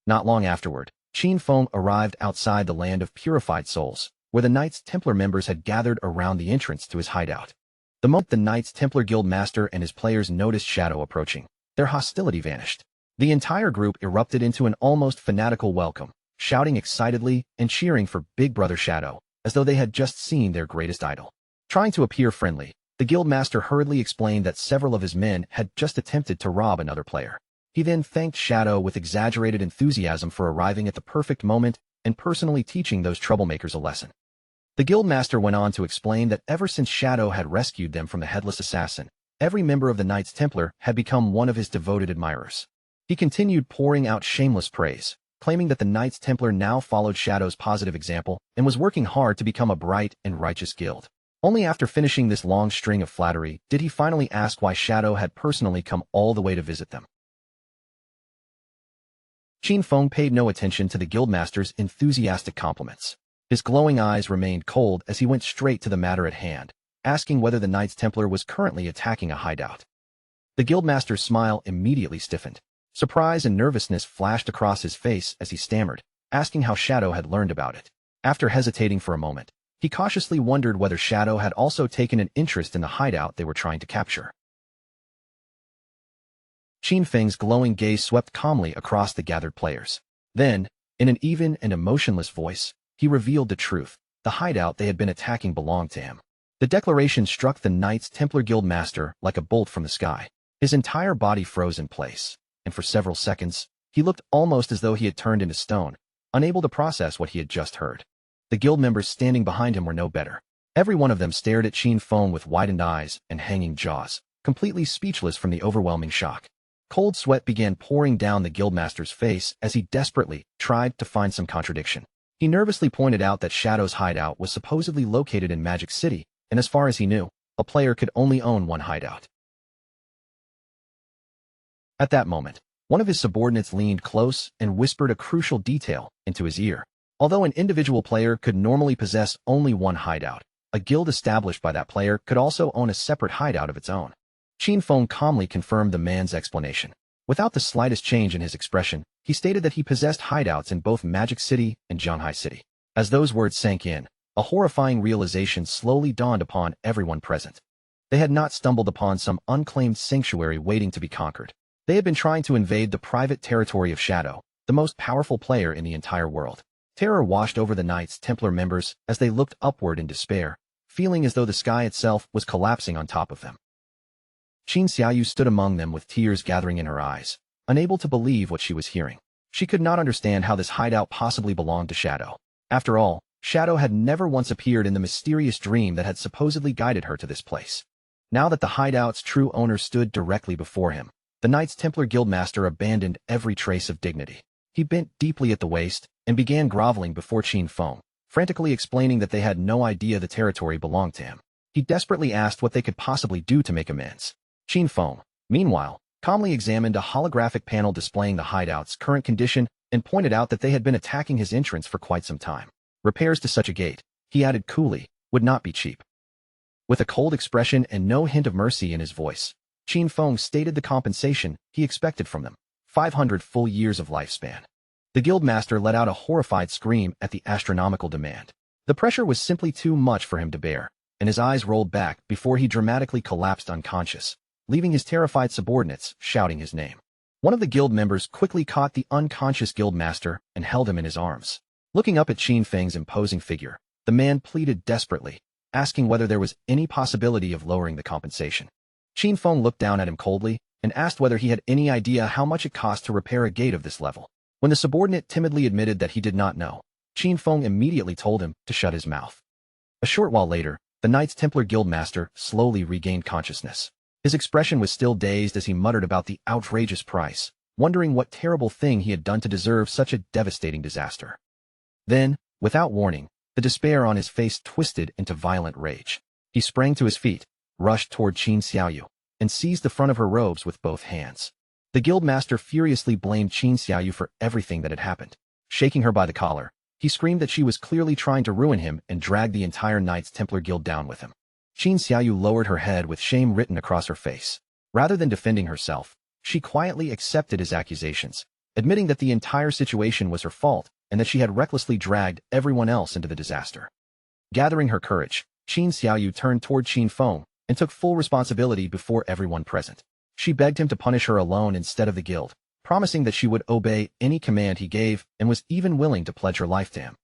Not long afterward, Qin Feng arrived outside the land of purified souls, where the Knights Templar members had gathered around the entrance to his hideout. The moment the Knights Templar Guild Master and his players noticed Shadow approaching, their hostility vanished. The entire group erupted into an almost fanatical welcome, shouting excitedly and cheering for Big Brother Shadow, as though they had just seen their greatest idol. Trying to appear friendly, the Guild Master hurriedly explained that several of his men had just attempted to rob another player. He then thanked Shadow with exaggerated enthusiasm for arriving at the perfect moment and personally teaching those troublemakers a lesson. The Guild Master went on to explain that ever since Shadow had rescued them from the Headless Assassin, every member of the Knights Templar had become one of his devoted admirers. He continued pouring out shameless praise, claiming that the Knights Templar now followed Shadow's positive example and was working hard to become a bright and righteous guild. Only after finishing this long string of flattery did he finally ask why Shadow had personally come all the way to visit them. Qin Feng paid no attention to the Guildmaster's enthusiastic compliments. His glowing eyes remained cold as he went straight to the matter at hand, asking whether the Knights Templar was currently attacking a hideout. The Guildmaster's smile immediately stiffened. Surprise and nervousness flashed across his face as he stammered, asking how Shadow had learned about it. After hesitating for a moment, he cautiously wondered whether Shadow had also taken an interest in the hideout they were trying to capture. Qin Feng's glowing gaze swept calmly across the gathered players. Then, in an even and emotionless voice, he revealed the truth. The hideout they had been attacking belonged to him. The declaration struck the Knights Templar Guild Master like a bolt from the sky. His entire body froze in place, and for several seconds, he looked almost as though he had turned into stone, unable to process what he had just heard. The guild members standing behind him were no better. Every one of them stared at Qin Feng with widened eyes and hanging jaws, completely speechless from the overwhelming shock. Cold sweat began pouring down the guildmaster's face as he desperately tried to find some contradiction. He nervously pointed out that Shadow's hideout was supposedly located in Magic City, and as far as he knew, a player could only own one hideout. At that moment, one of his subordinates leaned close and whispered a crucial detail into his ear. Although an individual player could normally possess only one hideout, a guild established by that player could also own a separate hideout of its own. Qin Feng calmly confirmed the man's explanation. Without the slightest change in his expression, he stated that he possessed hideouts in both Magic City and Zhanghai City. As those words sank in, a horrifying realization slowly dawned upon everyone present. They had not stumbled upon some unclaimed sanctuary waiting to be conquered. They had been trying to invade the private territory of Shadow, the most powerful player in the entire world. Terror washed over the Knights Templar members as they looked upward in despair, feeling as though the sky itself was collapsing on top of them. Qin Xiaoyu stood among them with tears gathering in her eyes, unable to believe what she was hearing. She could not understand how this hideout possibly belonged to Shadow. After all, Shadow had never once appeared in the mysterious dream that had supposedly guided her to this place. Now that the hideout's true owner stood directly before him, the Knights Templar Guildmaster abandoned every trace of dignity. He bent deeply at the waist and began groveling before Qin Feng, frantically explaining that they had no idea the territory belonged to him. He desperately asked what they could possibly do to make amends. Qin Feng, meanwhile, calmly examined a holographic panel displaying the hideout's current condition and pointed out that they had been attacking his entrance for quite some time. Repairs to such a gate, he added coolly, would not be cheap. With a cold expression and no hint of mercy in his voice, Qin Feng stated the compensation he expected from them: 500 full years of lifespan. The guildmaster let out a horrified scream at the astronomical demand. The pressure was simply too much for him to bear, and his eyes rolled back before he dramatically collapsed unconscious, leaving his terrified subordinates shouting his name. One of the guild members quickly caught the unconscious guildmaster and held him in his arms. Looking up at Qin Feng's imposing figure, the man pleaded desperately, asking whether there was any possibility of lowering the compensation. Qin Feng looked down at him coldly and asked whether he had any idea how much it cost to repair a gate of this level. When the subordinate timidly admitted that he did not know, Qin Feng immediately told him to shut his mouth. A short while later, The Knights Templar Guildmaster slowly regained consciousness. His expression was still dazed as he muttered about the outrageous price, wondering what terrible thing he had done to deserve such a devastating disaster. Then, without warning, the despair on his face twisted into violent rage. He sprang to his feet, rushed toward Qin Xiaoyu, and seized the front of her robes with both hands. The Guildmaster furiously blamed Qin Xiaoyu for everything that had happened. Shaking her by the collar, he screamed that she was clearly trying to ruin him and dragged the entire Knights Templar Guild down with him. Qin Xiaoyu lowered her head with shame written across her face. Rather than defending herself, she quietly accepted his accusations, admitting that the entire situation was her fault and that she had recklessly dragged everyone else into the disaster. Gathering her courage, Qin Xiaoyu turned toward Qin Feng and took full responsibility before everyone present. She begged him to punish her alone instead of the guild, promising that she would obey any command he gave and was even willing to pledge her life to him.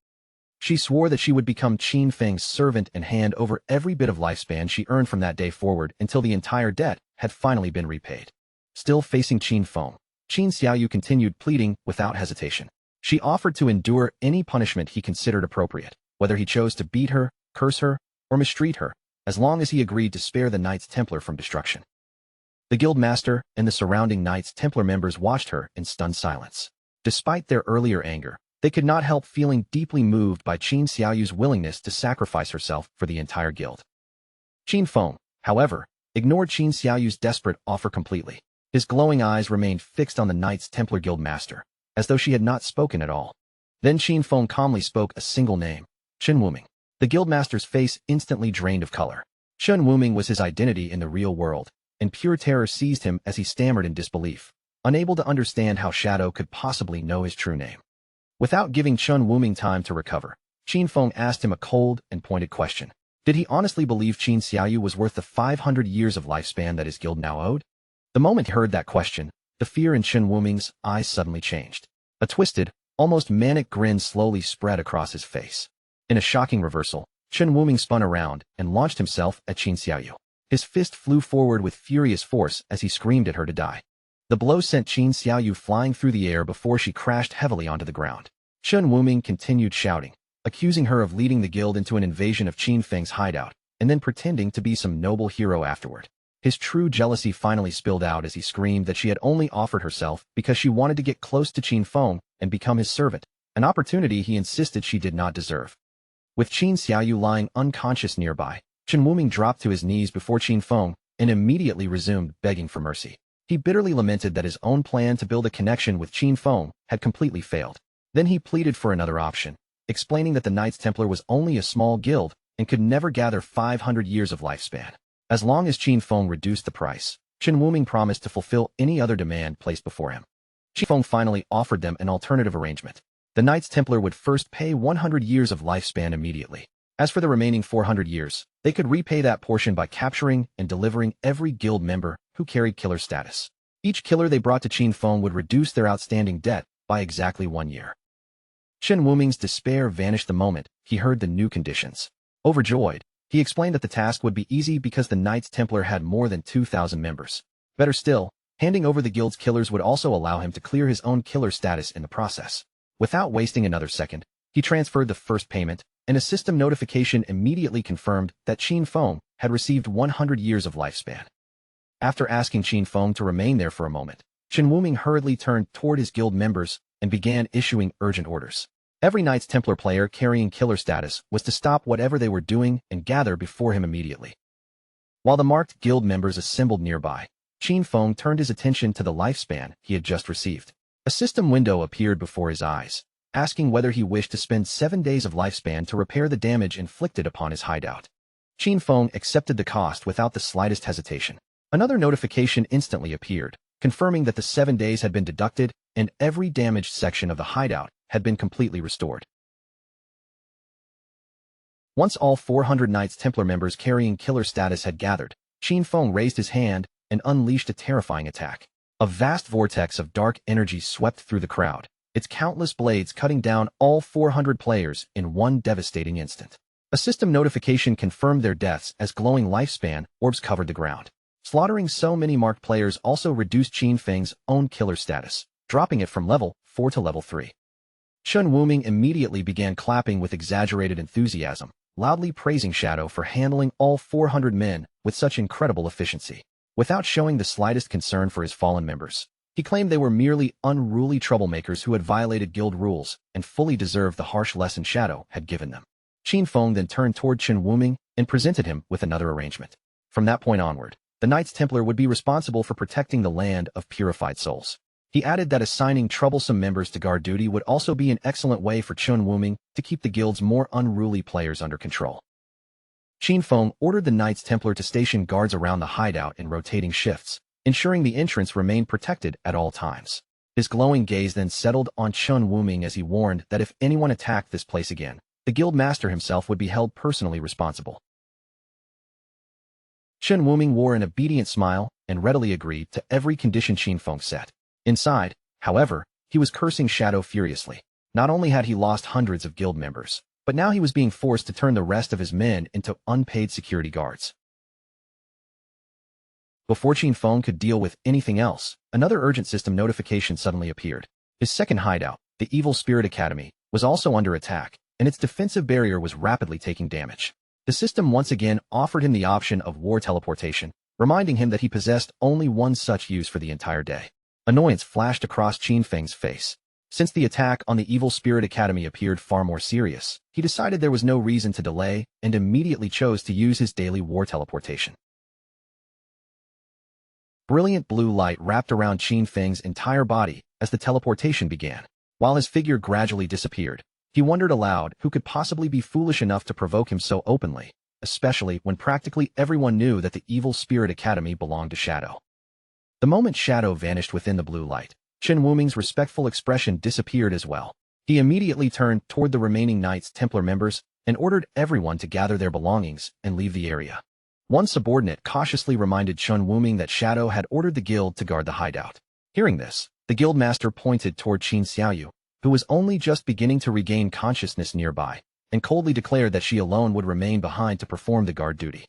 She swore that she would become Qin Feng's servant and hand over every bit of lifespan she earned from that day forward until the entire debt had finally been repaid. Still facing Qin Feng, Qin Xiaoyu continued pleading without hesitation. She offered to endure any punishment he considered appropriate, whether he chose to beat her, curse her, or mistreat her, as long as he agreed to spare the Knights Templar from destruction. The Guildmaster and the surrounding Knights Templar members watched her in stunned silence. Despite their earlier anger, they could not help feeling deeply moved by Qin Xiaoyu's willingness to sacrifice herself for the entire guild. Qin Feng, however, ignored Qin Xiaoyu's desperate offer completely. His glowing eyes remained fixed on the Knights Templar Guildmaster, as though she had not spoken at all. Then Qin Feng calmly spoke a single name, Chen Wuming. The Guildmaster's face instantly drained of color. Chen Wuming was his identity in the real world, and pure terror seized him as he stammered in disbelief, unable to understand how Shadow could possibly know his true name. Without giving Chen Wuming time to recover, Qin Feng asked him a cold and pointed question. Did he honestly believe Qin Xiaoyu was worth the 500 years of lifespan that his guild now owed? The moment he heard that question, the fear in Chen Wuming's eyes suddenly changed. A twisted, almost manic grin slowly spread across his face. In a shocking reversal, Chen Wuming spun around and launched himself at Qin Xiaoyu. His fist flew forward with furious force as he screamed at her to die. The blow sent Qin Xiaoyu flying through the air before she crashed heavily onto the ground. Chen Wuming continued shouting, accusing her of leading the guild into an invasion of Qin Feng's hideout, and then pretending to be some noble hero afterward. His true jealousy finally spilled out as he screamed that she had only offered herself because she wanted to get close to Qin Feng and become his servant, an opportunity he insisted she did not deserve. With Qin Xiaoyu lying unconscious nearby, Chen Wuming dropped to his knees before Qin Feng and immediately resumed begging for mercy. He bitterly lamented that his own plan to build a connection with Qin Feng had completely failed. Then he pleaded for another option, explaining that the Knights Templar was only a small guild and could never gather 500 years of lifespan. As long as Qin Feng reduced the price, Chen Wuming promised to fulfill any other demand placed before him. Qin Feng finally offered them an alternative arrangement. The Knights Templar would first pay 100 years of lifespan immediately. As for the remaining 400 years, they could repay that portion by capturing and delivering every guild member who carried killer status. Each killer they brought to Qin Feng would reduce their outstanding debt by exactly 1 year. Chen Wuming's despair vanished the moment he heard the new conditions. Overjoyed, he explained that the task would be easy because the Knights Templar had more than 2,000 members. Better still, handing over the guild's killers would also allow him to clear his own killer status in the process. Without wasting another second, he transferred the first payment, and a system notification immediately confirmed that Qin Feng had received 100 years of lifespan. After asking Qin Feng to remain there for a moment, Chen Wuming hurriedly turned toward his guild members and began issuing urgent orders. Every Knights Templar player carrying killer status was to stop whatever they were doing and gather before him immediately. While the marked guild members assembled nearby, Qin Feng turned his attention to the lifespan he had just received. A system window appeared before his eyes, asking whether he wished to spend 7 days of lifespan to repair the damage inflicted upon his hideout. Qin Feng accepted the cost without the slightest hesitation. Another notification instantly appeared, confirming that the 7 days had been deducted and every damaged section of the hideout had been completely restored. Once all 400 Knights Templar members carrying killer status had gathered, Qin Feng raised his hand and unleashed a terrifying attack. A vast vortex of dark energy swept through the crowd, its countless blades cutting down all 400 players in one devastating instant. A system notification confirmed their deaths as glowing lifespan orbs covered the ground. Slaughtering so many marked players also reduced Qin Feng's own killer status, dropping it from level 4 to level 3. Chen Wuming immediately began clapping with exaggerated enthusiasm, loudly praising Shadow for handling all 400 men with such incredible efficiency. Without showing the slightest concern for his fallen members, he claimed they were merely unruly troublemakers who had violated guild rules and fully deserved the harsh lesson Shadow had given them. Qin Feng then turned toward Chen Wuming and presented him with another arrangement. From that point onward, the Knights Templar would be responsible for protecting the land of purified souls. He added that assigning troublesome members to guard duty would also be an excellent way for Chen Wuming to keep the guild's more unruly players under control. Qin Feng ordered the Knights Templar to station guards around the hideout in rotating shifts, ensuring the entrance remained protected at all times. His glowing gaze then settled on Chen Wuming as he warned that if anyone attacked this place again, the guild master himself would be held personally responsible. Chen Wuming wore an obedient smile and readily agreed to every condition Qin Feng set. Inside, however, he was cursing Shadow furiously. Not only had he lost hundreds of guild members, but now he was being forced to turn the rest of his men into unpaid security guards. Before Qin Feng could deal with anything else, another urgent system notification suddenly appeared. His second hideout, the Evil Spirit Academy, was also under attack, and its defensive barrier was rapidly taking damage. The system once again offered him the option of war teleportation, reminding him that he possessed only one such use for the entire day. Annoyance flashed across Qin Feng's face. Since the attack on the Evil Spirit Academy appeared far more serious, he decided there was no reason to delay and immediately chose to use his daily war teleportation. Brilliant blue light wrapped around Qin Feng's entire body as the teleportation began. While his figure gradually disappeared, he wondered aloud who could possibly be foolish enough to provoke him so openly, especially when practically everyone knew that the Evil Spirit Academy belonged to Shadow. The moment Shadow vanished within the blue light, Chen Wuming's respectful expression disappeared as well. He immediately turned toward the remaining Knights Templar members and ordered everyone to gather their belongings and leave the area. One subordinate cautiously reminded Chen Wuming that Shadow had ordered the guild to guard the hideout. Hearing this, the guild master pointed toward Qin Xiaoyu, who was only just beginning to regain consciousness nearby, and coldly declared that she alone would remain behind to perform the guard duty.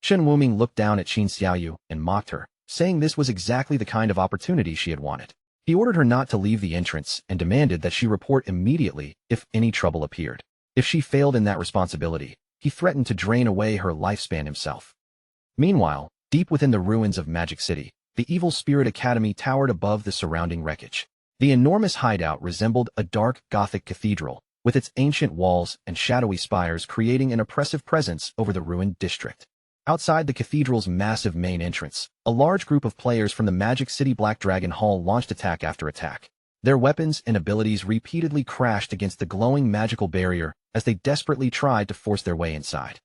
Chen Wuming looked down at Qin Xiaoyu and mocked her, saying this was exactly the kind of opportunity she had wanted. He ordered her not to leave the entrance and demanded that she report immediately if any trouble appeared. If she failed in that responsibility, he threatened to drain away her lifespan himself. Meanwhile, deep within the ruins of Magic City, the Evil Spirit Academy towered above the surrounding wreckage. The enormous hideout resembled a dark Gothic cathedral, with its ancient walls and shadowy spires creating an oppressive presence over the ruined district. Outside the cathedral's massive main entrance, a large group of players from the Magic City Black Dragon Hall launched attack after attack. Their weapons and abilities repeatedly crashed against the glowing magical barrier as they desperately tried to force their way inside.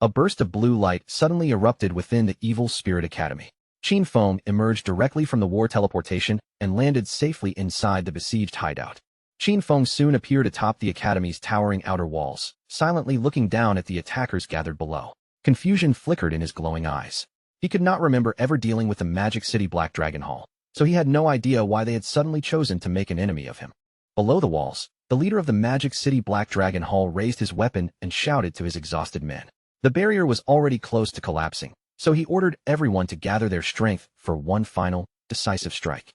A burst of blue light suddenly erupted within the Evil Spirit Academy. Qin Feng emerged directly from the war teleportation and landed safely inside the besieged hideout. Qin Feng soon appeared atop the academy's towering outer walls, silently looking down at the attackers gathered below. Confusion flickered in his glowing eyes. He could not remember ever dealing with the Magic City Black Dragon Hall, so he had no idea why they had suddenly chosen to make an enemy of him. Below the walls, the leader of the Magic City Black Dragon Hall raised his weapon and shouted to his exhausted men. The barrier was already close to collapsing, so he ordered everyone to gather their strength for one final, decisive strike.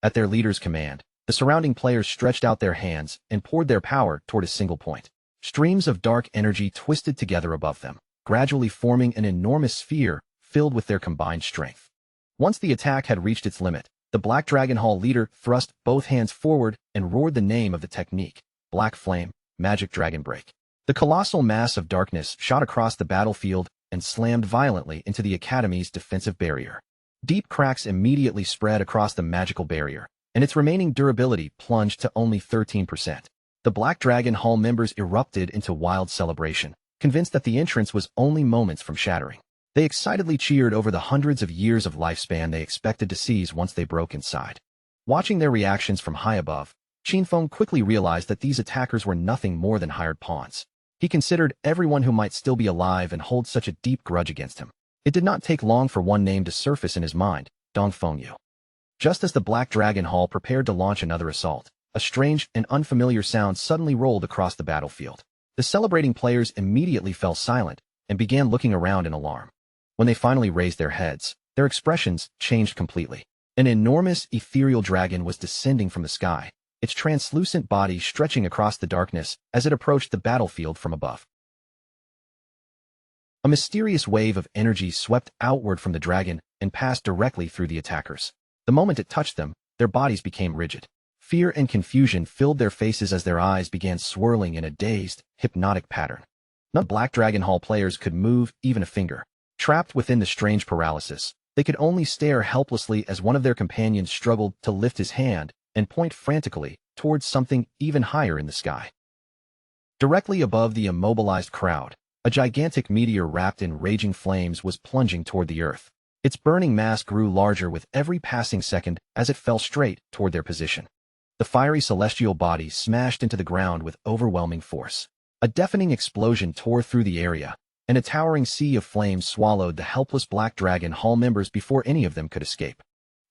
At their leader's command, the surrounding players stretched out their hands and poured their power toward a single point. Streams of dark energy twisted together above them, gradually forming an enormous sphere filled with their combined strength. Once the attack had reached its limit, the Black Dragon Hall leader thrust both hands forward and roared the name of the technique, Black Flame, Magic Dragon Break. The colossal mass of darkness shot across the battlefield and slammed violently into the Academy's defensive barrier. Deep cracks immediately spread across the magical barrier, and its remaining durability plunged to only 13%. The Black Dragon Hall members erupted into wild celebration, convinced that the entrance was only moments from shattering. They excitedly cheered over the hundreds of years of lifespan they expected to seize once they broke inside. Watching their reactions from high above, Qin Feng quickly realized that these attackers were nothing more than hired pawns. He considered everyone who might still be alive and hold such a deep grudge against him. It did not take long for one name to surface in his mind, Dong Fengyu. Just as the Black Dragon Hall prepared to launch another assault, a strange and unfamiliar sound suddenly rolled across the battlefield. The celebrating players immediately fell silent and began looking around in alarm. When they finally raised their heads, their expressions changed completely. An enormous ethereal dragon was descending from the sky, its translucent body stretching across the darkness as it approached the battlefield from above. A mysterious wave of energy swept outward from the dragon and passed directly through the attackers. The moment it touched them, their bodies became rigid. Fear and confusion filled their faces as their eyes began swirling in a dazed, hypnotic pattern. None of the Black Dragon Hall players could move even a finger. Trapped within the strange paralysis, they could only stare helplessly as one of their companions struggled to lift his hand and point frantically towards something even higher in the sky. Directly above the immobilized crowd, a gigantic meteor wrapped in raging flames was plunging toward the earth. Its burning mass grew larger with every passing second as it fell straight toward their position. The fiery celestial body smashed into the ground with overwhelming force. A deafening explosion tore through the area, and a towering sea of flames swallowed the helpless Black Dragon Hall members before any of them could escape.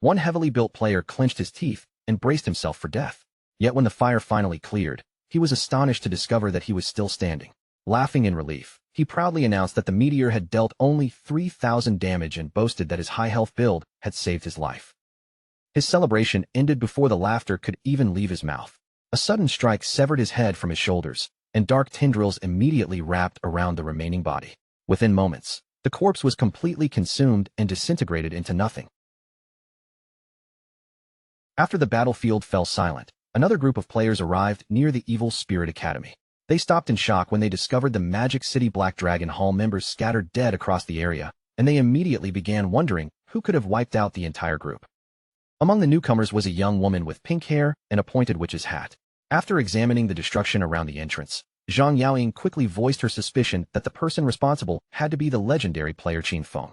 One heavily built player clenched his teeth and braced himself for death. Yet when the fire finally cleared, he was astonished to discover that he was still standing. Laughing in relief, he proudly announced that the meteor had dealt only 3,000 damage and boasted that his high-health build had saved his life. His celebration ended before the laughter could even leave his mouth. A sudden strike severed his head from his shoulders, and dark tendrils immediately wrapped around the remaining body. Within moments, the corpse was completely consumed and disintegrated into nothing. After the battlefield fell silent, another group of players arrived near the Evil Spirit Academy. They stopped in shock when they discovered the Magic City Black Dragon Hall members scattered dead across the area, and they immediately began wondering who could have wiped out the entire group. Among the newcomers was a young woman with pink hair and a pointed witch's hat. After examining the destruction around the entrance, Zhang Yaoying quickly voiced her suspicion that the person responsible had to be the legendary player Qin Feng.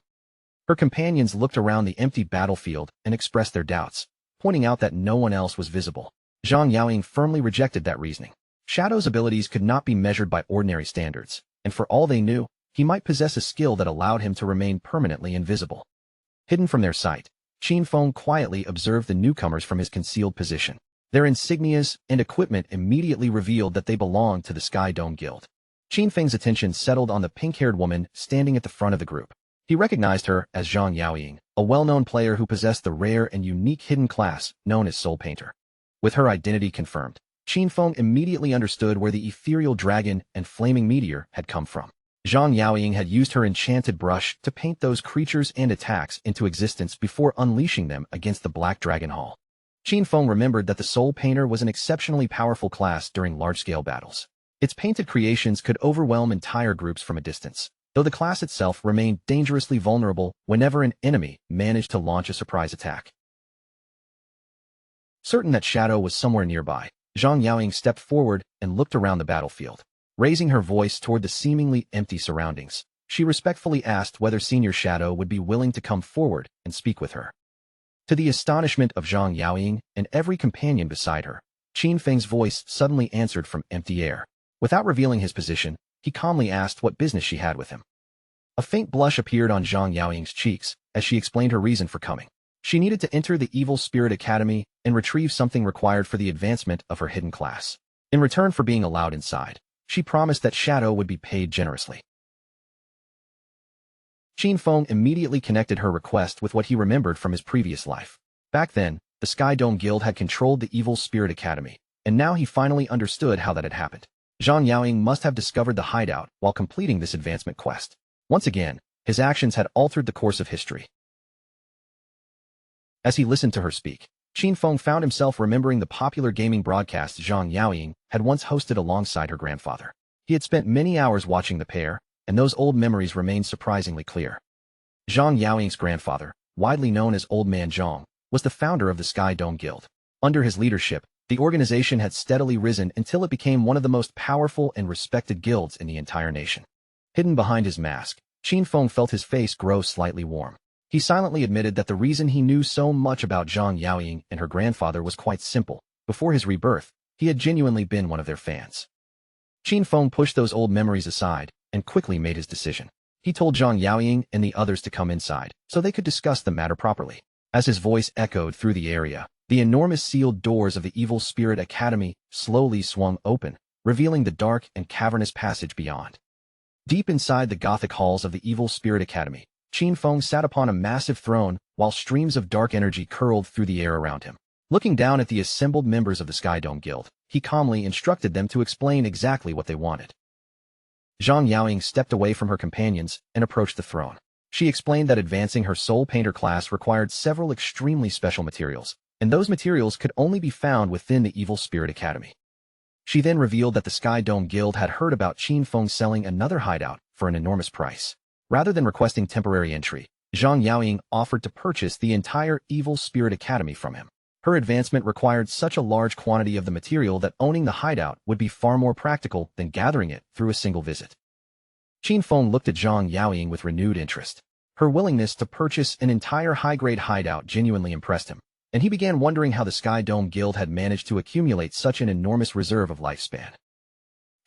Her companions looked around the empty battlefield and expressed their doubts, pointing out that no one else was visible. Zhang Yaoying firmly rejected that reasoning. Shadow's abilities could not be measured by ordinary standards, and for all they knew, he might possess a skill that allowed him to remain permanently invisible. Hidden from their sight, Qin Feng quietly observed the newcomers from his concealed position. Their insignias and equipment immediately revealed that they belonged to the Sky Dome Guild. Qin Feng's attention settled on the pink-haired woman standing at the front of the group. He recognized her as Zhang Yaoying, a well-known player who possessed the rare and unique hidden class known as Soul Painter. With her identity confirmed, Qin Feng immediately understood where the ethereal dragon and flaming meteor had come from. Zhang Yaoying had used her enchanted brush to paint those creatures and attacks into existence before unleashing them against the Black Dragon Hall. Qin Feng remembered that the Soul Painter was an exceptionally powerful class during large-scale battles. Its painted creations could overwhelm entire groups from a distance, though the class itself remained dangerously vulnerable whenever an enemy managed to launch a surprise attack. Certain that Shadow was somewhere nearby, Zhang Yaoying stepped forward and looked around the battlefield. Raising her voice toward the seemingly empty surroundings, she respectfully asked whether Senior Shadow would be willing to come forward and speak with her. To the astonishment of Zhang Yaoying and every companion beside her, Qin Feng's voice suddenly answered from empty air. Without revealing his position, he calmly asked what business she had with him. A faint blush appeared on Zhang Yaoying's cheeks as she explained her reason for coming. She needed to enter the Evil Spirit Academy and retrieve something required for the advancement of her hidden class. In return for being allowed inside, she promised that Shadow would be paid generously. Qin Feng immediately connected her request with what he remembered from his previous life. Back then, the Sky Dome Guild had controlled the Evil Spirit Academy, and now he finally understood how that had happened. Zhang Yaoying must have discovered the hideout while completing this advancement quest. Once again, his actions had altered the course of history. As he listened to her speak, Qin Feng found himself remembering the popular gaming broadcast Zhang Yaoying had once hosted alongside her grandfather. He had spent many hours watching the pair, and those old memories remained surprisingly clear. Zhang Yaoying's grandfather, widely known as Old Man Zhang, was the founder of the Sky Dome Guild. Under his leadership, the organization had steadily risen until it became one of the most powerful and respected guilds in the entire nation. Hidden behind his mask, Qin Feng felt his face grow slightly warm. He silently admitted that the reason he knew so much about Zhang Yaoying and her grandfather was quite simple. Before his rebirth, he had genuinely been one of their fans. Qin Feng pushed those old memories aside and quickly made his decision. He told Zhang Yaoying and the others to come inside so they could discuss the matter properly. As his voice echoed through the area, the enormous sealed doors of the Evil Spirit Academy slowly swung open, revealing the dark and cavernous passage beyond. Deep inside the Gothic halls of the Evil Spirit Academy, Qin Feng sat upon a massive throne while streams of dark energy curled through the air around him. Looking down at the assembled members of the Sky Dome Guild, he calmly instructed them to explain exactly what they wanted. Zhang Yaoying stepped away from her companions and approached the throne. She explained that advancing her Soul Painter class required several extremely special materials, and those materials could only be found within the Evil Spirit Academy. She then revealed that the Sky Dome Guild had heard about Qin Feng selling another hideout for an enormous price. Rather than requesting temporary entry, Zhang Yaoying offered to purchase the entire Evil Spirit Academy from him. Her advancement required such a large quantity of the material that owning the hideout would be far more practical than gathering it through a single visit. Qin Feng looked at Zhang Yaoying with renewed interest. Her willingness to purchase an entire high-grade hideout genuinely impressed him, and he began wondering how the Sky Dome Guild had managed to accumulate such an enormous reserve of lifespan.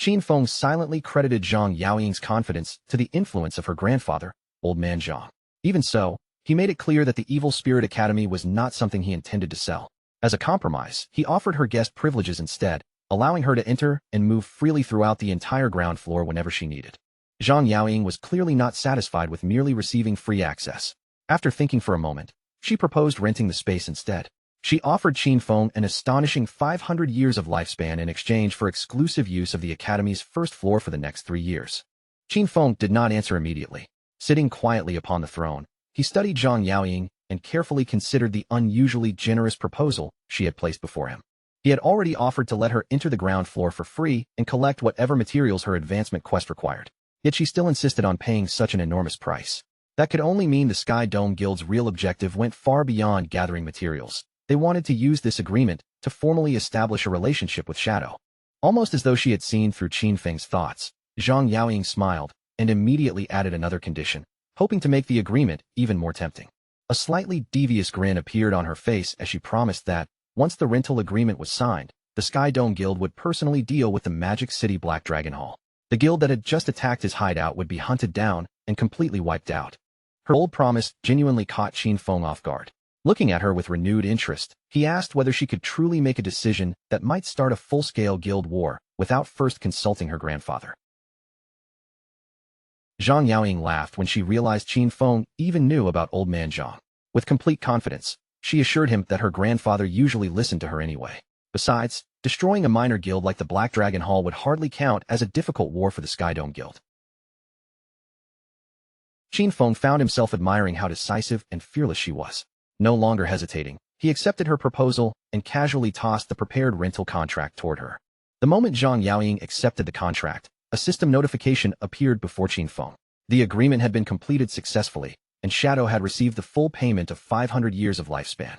Qin Feng silently credited Zhang Yaoying's confidence to the influence of her grandfather, Old Man Zhang. Even so, he made it clear that the Evil Spirit Academy was not something he intended to sell. As a compromise, he offered her guest privileges instead, allowing her to enter and move freely throughout the entire ground floor whenever she needed. Zhang Yaoying was clearly not satisfied with merely receiving free access. After thinking for a moment, she proposed renting the space instead. She offered Qin Feng an astonishing 500 years of lifespan in exchange for exclusive use of the Academy's first floor for the next 3 years. Qin Feng did not answer immediately. Sitting quietly upon the throne, he studied Zhang Yaoying and carefully considered the unusually generous proposal she had placed before him. He had already offered to let her enter the ground floor for free and collect whatever materials her advancement quest required. Yet she still insisted on paying such an enormous price. That could only mean the Sky Dome Guild's real objective went far beyond gathering materials. They wanted to use this agreement to formally establish a relationship with Shadow. Almost as though she had seen through Qin Feng's thoughts, Zhang Yaoying smiled and immediately added another condition, hoping to make the agreement even more tempting. A slightly devious grin appeared on her face as she promised that, once the rental agreement was signed, the Sky Dome Guild would personally deal with the Magic City Black Dragon Hall. The guild that had just attacked his hideout would be hunted down and completely wiped out. Her old promise genuinely caught Qin Feng off guard. Looking at her with renewed interest, he asked whether she could truly make a decision that might start a full-scale guild war without first consulting her grandfather. Zhang Yaoying laughed when she realized Qin Feng even knew about Old Man Zhang. With complete confidence, she assured him that her grandfather usually listened to her anyway. Besides, destroying a minor guild like the Black Dragon Hall would hardly count as a difficult war for the Sky Dome Guild. Qin Feng found himself admiring how decisive and fearless she was. No longer hesitating, he accepted her proposal and casually tossed the prepared rental contract toward her. The moment Zhang Yaoying accepted the contract, a system notification appeared before Qin Feng. The agreement had been completed successfully, and Shadow had received the full payment of 500 years of lifespan.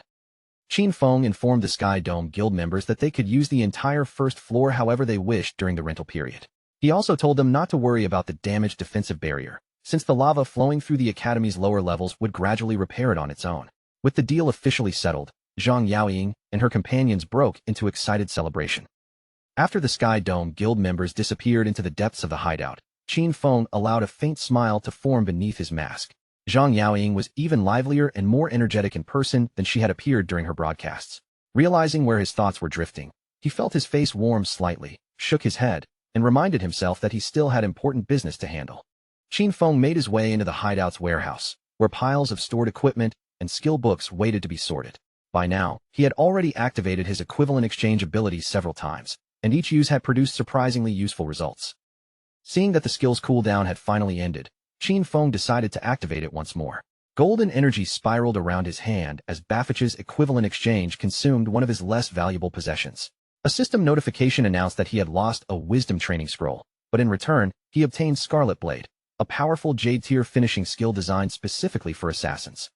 Qin Feng informed the Sky Dome Guild members that they could use the entire first floor however they wished during the rental period. He also told them not to worry about the damaged defensive barrier, since the lava flowing through the Academy's lower levels would gradually repair it on its own. With the deal officially settled, Zhang Yaoying and her companions broke into excited celebration. After the Sky Dome Guild members disappeared into the depths of the hideout, Qin Feng allowed a faint smile to form beneath his mask. Zhang Yaoying was even livelier and more energetic in person than she had appeared during her broadcasts. Realizing where his thoughts were drifting, he felt his face warm slightly, shook his head, and reminded himself that he still had important business to handle. Qin Feng made his way into the hideout's warehouse, where piles of stored equipment and skill books waited to be sorted. By now, he had already activated his equivalent exchange abilities several times, and each use had produced surprisingly useful results. Seeing that the skill's cooldown had finally ended, Qin Feng decided to activate it once more. Golden energy spiraled around his hand as Baffich's equivalent exchange consumed one of his less valuable possessions. A system notification announced that he had lost a wisdom training scroll, but in return, he obtained Scarlet Blade, a powerful Jade-tier finishing skill designed specifically for assassins.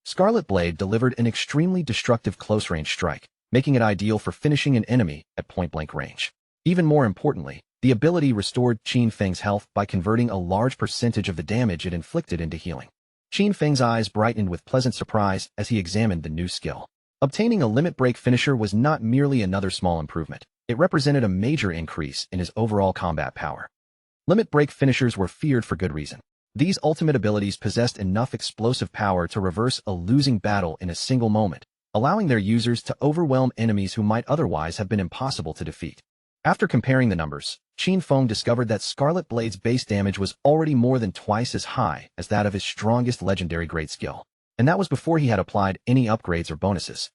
Scarlet Blade delivered an extremely destructive close-range strike, making it ideal for finishing an enemy at point-blank range. Even more importantly, the ability restored Qin Feng's health by converting a large percentage of the damage it inflicted into healing. Qin Feng's eyes brightened with pleasant surprise as he examined the new skill. Obtaining a limit break finisher was not merely another small improvement. It represented a major increase in his overall combat power. Limit break finishers were feared for good reason. These ultimate abilities possessed enough explosive power to reverse a losing battle in a single moment, allowing their users to overwhelm enemies who might otherwise have been impossible to defeat. After comparing the numbers, Qin Feng discovered that Scarlet Blade's base damage was already more than twice as high as that of his strongest legendary grade skill, and that was before he had applied any upgrades or bonuses.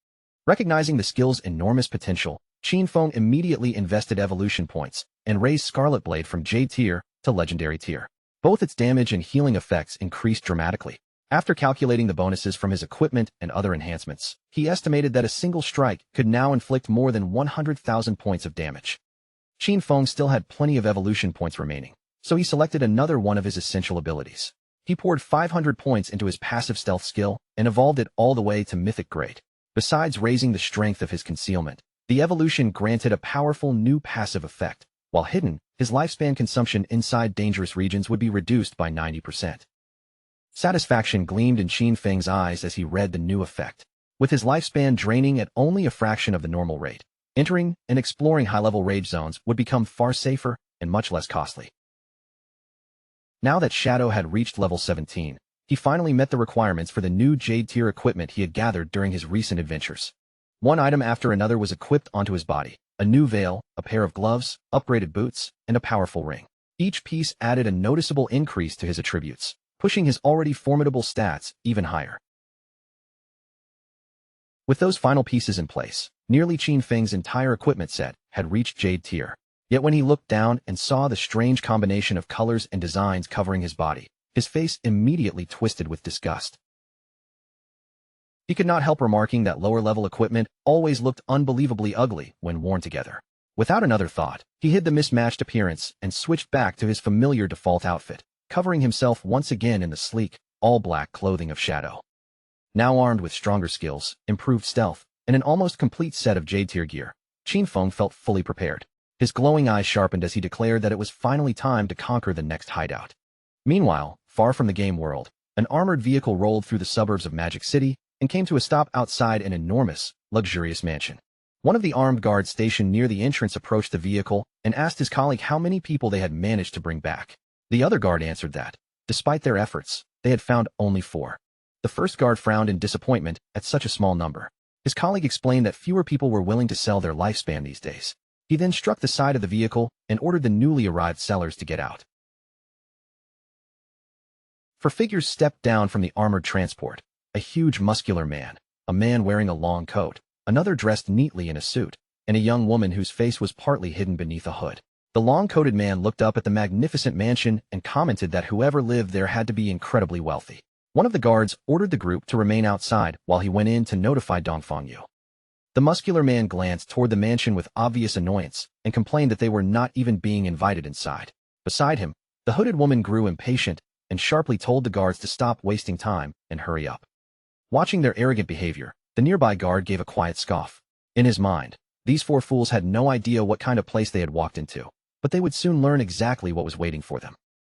Recognizing the skill's enormous potential, Qin Feng immediately invested evolution points and raised Scarlet Blade from Jade tier to Legendary tier. Both its damage and healing effects increased dramatically. After calculating the bonuses from his equipment and other enhancements, he estimated that a single strike could now inflict more than 100,000 points of damage. Qin Feng still had plenty of evolution points remaining, so he selected another one of his essential abilities. He poured 500 points into his passive stealth skill and evolved it all the way to Mythic Grade. Besides raising the strength of his concealment, the evolution granted a powerful new passive effect. While hidden, his lifespan consumption inside dangerous regions would be reduced by 90%. Satisfaction gleamed in Qin Feng's eyes as he read the new effect. With his lifespan draining at only a fraction of the normal rate, entering and exploring high-level rage zones would become far safer and much less costly. Now that Shadow had reached level 17, he finally met the requirements for the new Jade tier equipment he had gathered during his recent adventures. One item after another was equipped onto his body: a new veil, a pair of gloves, upgraded boots, and a powerful ring. Each piece added a noticeable increase to his attributes, pushing his already formidable stats even higher. With those final pieces in place, nearly Qin Feng's entire equipment set had reached Jade tier. Yet when he looked down and saw the strange combination of colors and designs covering his body, his face immediately twisted with disgust. He could not help remarking that lower-level equipment always looked unbelievably ugly when worn together. Without another thought, he hid the mismatched appearance and switched back to his familiar default outfit, covering himself once again in the sleek, all-black clothing of Shadow. Now armed with stronger skills, improved stealth, and an almost complete set of Jade tier gear, Qin Feng felt fully prepared. His glowing eyes sharpened as he declared that it was finally time to conquer the next hideout. Meanwhile, far from the game world, an armored vehicle rolled through the suburbs of Magic City and came to a stop outside an enormous, luxurious mansion. One of the armed guards stationed near the entrance approached the vehicle and asked his colleague how many people they had managed to bring back. The other guard answered that, despite their efforts, they had found only 4. The first guard frowned in disappointment at such a small number. His colleague explained that fewer people were willing to sell their lifespan these days. He then struck the side of the vehicle and ordered the newly arrived sellers to get out. 4 figures stepped down from the armored transport: a huge muscular man, a man wearing a long coat, another dressed neatly in a suit, and a young woman whose face was partly hidden beneath a hood. The long-coated man looked up at the magnificent mansion and commented that whoever lived there had to be incredibly wealthy. One of the guards ordered the group to remain outside while he went in to notify Dongfang Yu. The muscular man glanced toward the mansion with obvious annoyance and complained that they were not even being invited inside. Beside him, the hooded woman grew impatient and sharply told the guards to stop wasting time and hurry up. Watching their arrogant behavior, the nearby guard gave a quiet scoff. In his mind, these 4 fools had no idea what kind of place they had walked into, but they would soon learn exactly what was waiting for them.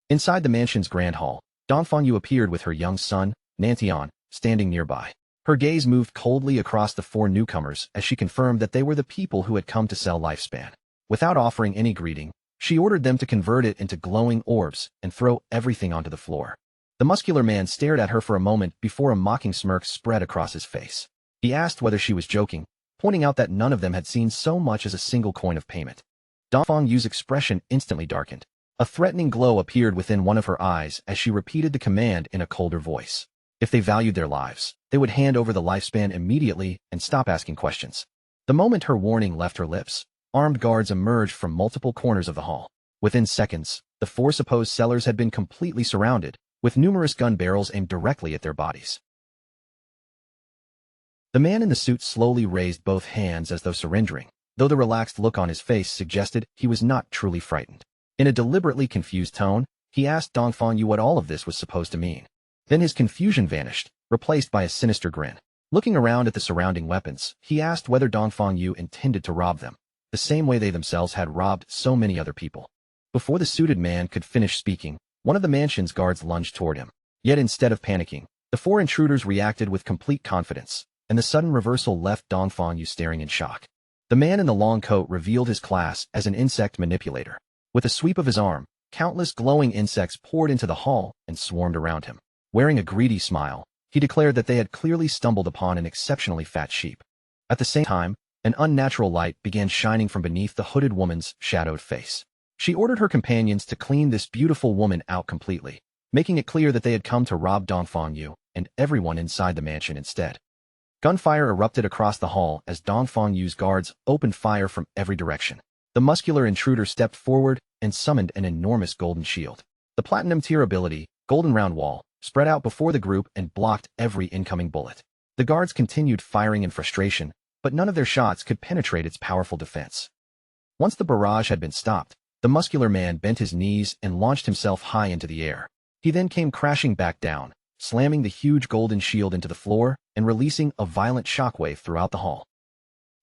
Inside the mansion's grand hall, Dongfang Yu appeared with her young son, Nantian, standing nearby. Her gaze moved coldly across the 4 newcomers as she confirmed that they were the people who had come to sell lifespan. Without offering any greeting, she ordered them to convert it into glowing orbs and throw everything onto the floor. The muscular man stared at her for a moment before a mocking smirk spread across his face. He asked whether she was joking, pointing out that none of them had seen so much as a single coin of payment. Dongfang Yu's expression instantly darkened. A threatening glow appeared within one of her eyes as she repeated the command in a colder voice. If they valued their lives, they would hand over the lifespan immediately and stop asking questions. The moment her warning left her lips, armed guards emerged from multiple corners of the hall. Within seconds, the 4 supposed sellers had been completely surrounded, with numerous gun barrels aimed directly at their bodies. The man in the suit slowly raised both hands as though surrendering, though the relaxed look on his face suggested he was not truly frightened. In a deliberately confused tone, he asked Dongfang Yu what all of this was supposed to mean. Then his confusion vanished, replaced by a sinister grin. Looking around at the surrounding weapons, he asked whether Dongfang Yu intended to rob them, the same way they themselves had robbed so many other people. Before the suited man could finish speaking, one of the mansion's guards lunged toward him. Yet instead of panicking, the 4 intruders reacted with complete confidence, and the sudden reversal left Dongfang Yu staring in shock. The man in the long coat revealed his class as an insect manipulator. With a sweep of his arm, countless glowing insects poured into the hall and swarmed around him. Wearing a greedy smile, he declared that they had clearly stumbled upon an exceptionally fat sheep. At the same time, an unnatural light began shining from beneath the hooded woman's shadowed face. She ordered her companions to clean this beautiful woman out completely, making it clear that they had come to rob Dongfang Yu and everyone inside the mansion instead. Gunfire erupted across the hall as Dongfang Yu's guards opened fire from every direction. The muscular intruder stepped forward and summoned an enormous golden shield. The platinum tier ability, Golden Round Wall, spread out before the group and blocked every incoming bullet. The guards continued firing in frustration, but none of their shots could penetrate its powerful defense. Once the barrage had been stopped, the muscular man bent his knees and launched himself high into the air. He then came crashing back down, slamming the huge golden shield into the floor and releasing a violent shockwave throughout the hall.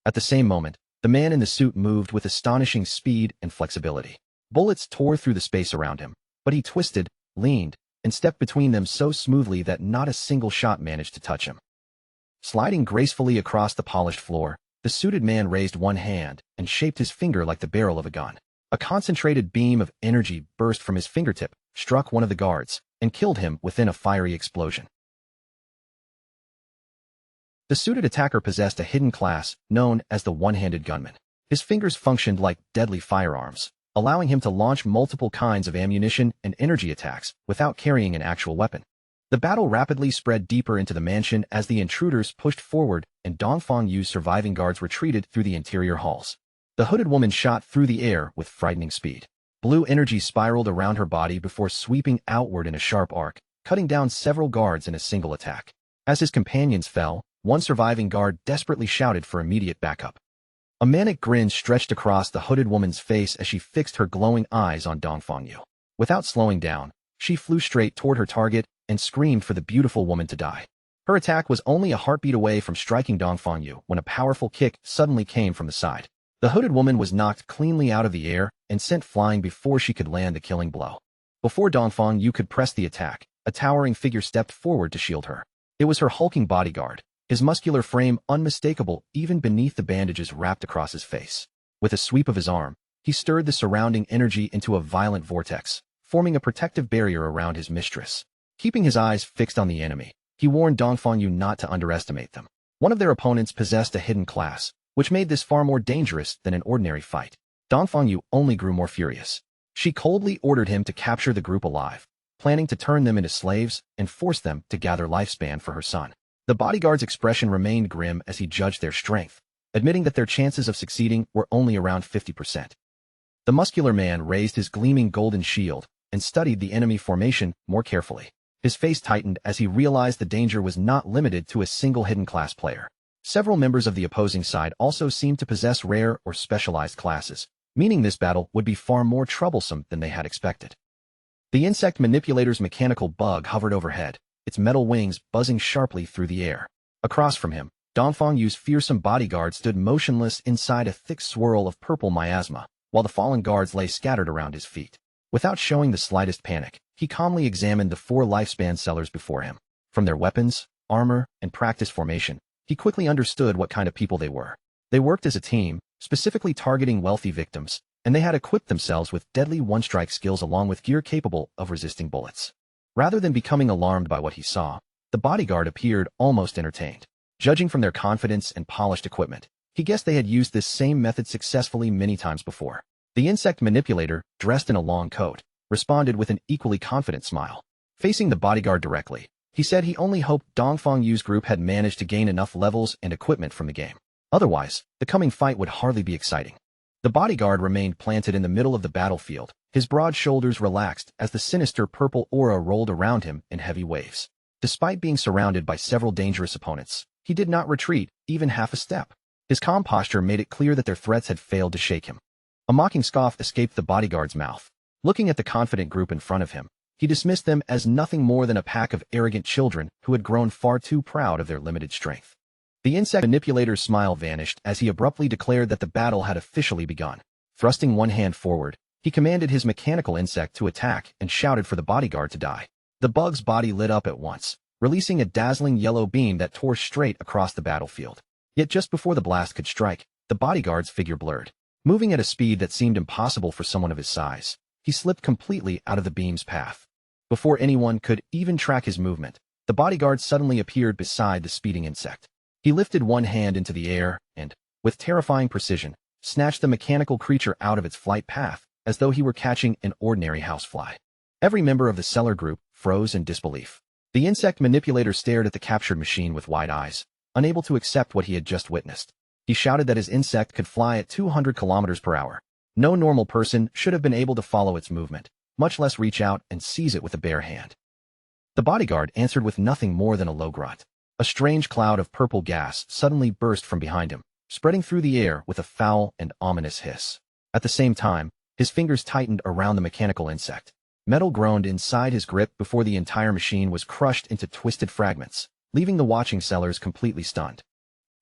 At the same moment, the man in the suit moved with astonishing speed and flexibility. Bullets tore through the space around him, but he twisted, leaned, and stepped between them so smoothly that not a single shot managed to touch him. Sliding gracefully across the polished floor, the suited man raised one hand and shaped his finger like the barrel of a gun. A concentrated beam of energy burst from his fingertip, struck one of the guards, and killed him within a fiery explosion. The suited attacker possessed a hidden class known as the one-handed gunman. His fingers functioned like deadly firearms, allowing him to launch multiple kinds of ammunition and energy attacks without carrying an actual weapon. The battle rapidly spread deeper into the mansion as the intruders pushed forward and Dongfang Yu's surviving guards retreated through the interior halls. The hooded woman shot through the air with frightening speed. Blue energy spiraled around her body before sweeping outward in a sharp arc, cutting down several guards in a single attack. As his companions fell, one surviving guard desperately shouted for immediate backup. A manic grin stretched across the hooded woman's face as she fixed her glowing eyes on Dongfang Yu. Without slowing down, she flew straight toward her target and screamed for the beautiful woman to die. Her attack was only a heartbeat away from striking Dongfang Yu when a powerful kick suddenly came from the side. The hooded woman was knocked cleanly out of the air and sent flying before she could land the killing blow. Before Dongfang Yu could press the attack, a towering figure stepped forward to shield her. It was her hulking bodyguard, his muscular frame unmistakable even beneath the bandages wrapped across his face. With a sweep of his arm, he stirred the surrounding energy into a violent vortex, forming a protective barrier around his mistress. Keeping his eyes fixed on the enemy, he warned Dongfang Yu not to underestimate them. One of their opponents possessed a hidden class, which made this far more dangerous than an ordinary fight. Dongfang Yu only grew more furious. She coldly ordered him to capture the group alive, planning to turn them into slaves and force them to gather lifespan for her son. The bodyguard's expression remained grim as he judged their strength, admitting that their chances of succeeding were only around 50%. The muscular man raised his gleaming golden shield and studied the enemy formation more carefully. His face tightened as he realized the danger was not limited to a single hidden class player. Several members of the opposing side also seemed to possess rare or specialized classes, meaning this battle would be far more troublesome than they had expected. The insect manipulator's mechanical bug hovered overhead, its metal wings buzzing sharply through the air. Across from him, Dongfang Yu's fearsome bodyguard stood motionless inside a thick swirl of purple miasma, while the fallen guards lay scattered around his feet. Without showing the slightest panic, he calmly examined the 4 lifespan sellers before him. From their weapons, armor, and practice formation, he quickly understood what kind of people they were. They worked as a team, specifically targeting wealthy victims, and they had equipped themselves with deadly one-strike skills along with gear capable of resisting bullets. Rather than becoming alarmed by what he saw, the bodyguard appeared almost entertained. Judging from their confidence and polished equipment, he guessed they had used this same method successfully many times before. The insect manipulator, dressed in a long coat, responded with an equally confident smile. Facing the bodyguard directly, he said he only hoped Dongfang Yu's group had managed to gain enough levels and equipment from the game. Otherwise, the coming fight would hardly be exciting. The bodyguard remained planted in the middle of the battlefield, his broad shoulders relaxed as the sinister purple aura rolled around him in heavy waves. Despite being surrounded by several dangerous opponents, he did not retreat even half a step. His calm posture made it clear that their threats had failed to shake him. A mocking scoff escaped the bodyguard's mouth. Looking at the confident group in front of him, he dismissed them as nothing more than a pack of arrogant children who had grown far too proud of their limited strength. The insect manipulator's smile vanished as he abruptly declared that the battle had officially begun. Thrusting one hand forward, he commanded his mechanical insect to attack and shouted for the bodyguard to die. The bug's body lit up at once, releasing a dazzling yellow beam that tore straight across the battlefield. Yet just before the blast could strike, the bodyguard's figure blurred. Moving at a speed that seemed impossible for someone of his size, he slipped completely out of the beam's path. Before anyone could even track his movement, the bodyguard suddenly appeared beside the speeding insect. He lifted one hand into the air and, with terrifying precision, snatched the mechanical creature out of its flight path, as though he were catching an ordinary housefly. Every member of the seller group froze in disbelief. The insect manipulator stared at the captured machine with wide eyes, unable to accept what he had just witnessed. He shouted that his insect could fly at 200 kilometers per hour. No normal person should have been able to follow its movement, much less reach out and seize it with a bare hand. The bodyguard answered with nothing more than a low grunt. A strange cloud of purple gas suddenly burst from behind him, spreading through the air with a foul and ominous hiss. At the same time, his fingers tightened around the mechanical insect. Metal groaned inside his grip before the entire machine was crushed into twisted fragments, leaving the watching sellers completely stunned.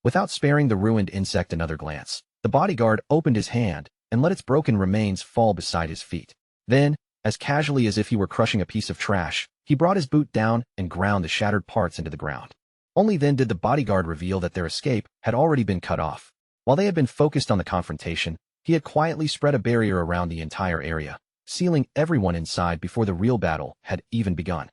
Without sparing the ruined insect another glance, the bodyguard opened his hand and let its broken remains fall beside his feet. Then, as casually as if he were crushing a piece of trash, he brought his boot down and ground the shattered parts into the ground. Only then did the bodyguard reveal that their escape had already been cut off. While they had been focused on the confrontation, he had quietly spread a barrier around the entire area, sealing everyone inside before the real battle had even begun.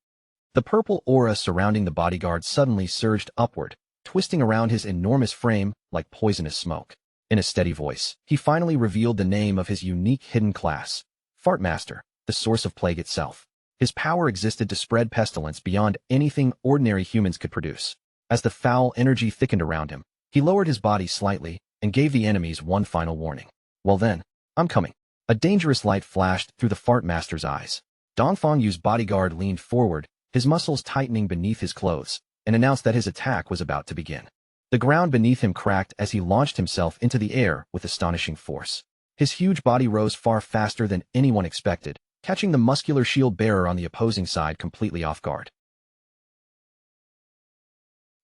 The purple aura surrounding the bodyguard suddenly surged upward, twisting around his enormous frame like poisonous smoke. In a steady voice, he finally revealed the name of his unique hidden class, Fartmaster, the source of plague itself. His power existed to spread pestilence beyond anything ordinary humans could produce. As the foul energy thickened around him, he lowered his body slightly and gave the enemies one final warning. Well then, I'm coming. A dangerous light flashed through the Fartmaster's eyes. Dongfang Yu's bodyguard leaned forward, his muscles tightening beneath his clothes, and announced that his attack was about to begin. The ground beneath him cracked as he launched himself into the air with astonishing force. His huge body rose far faster than anyone expected, catching the muscular shield bearer on the opposing side completely off guard.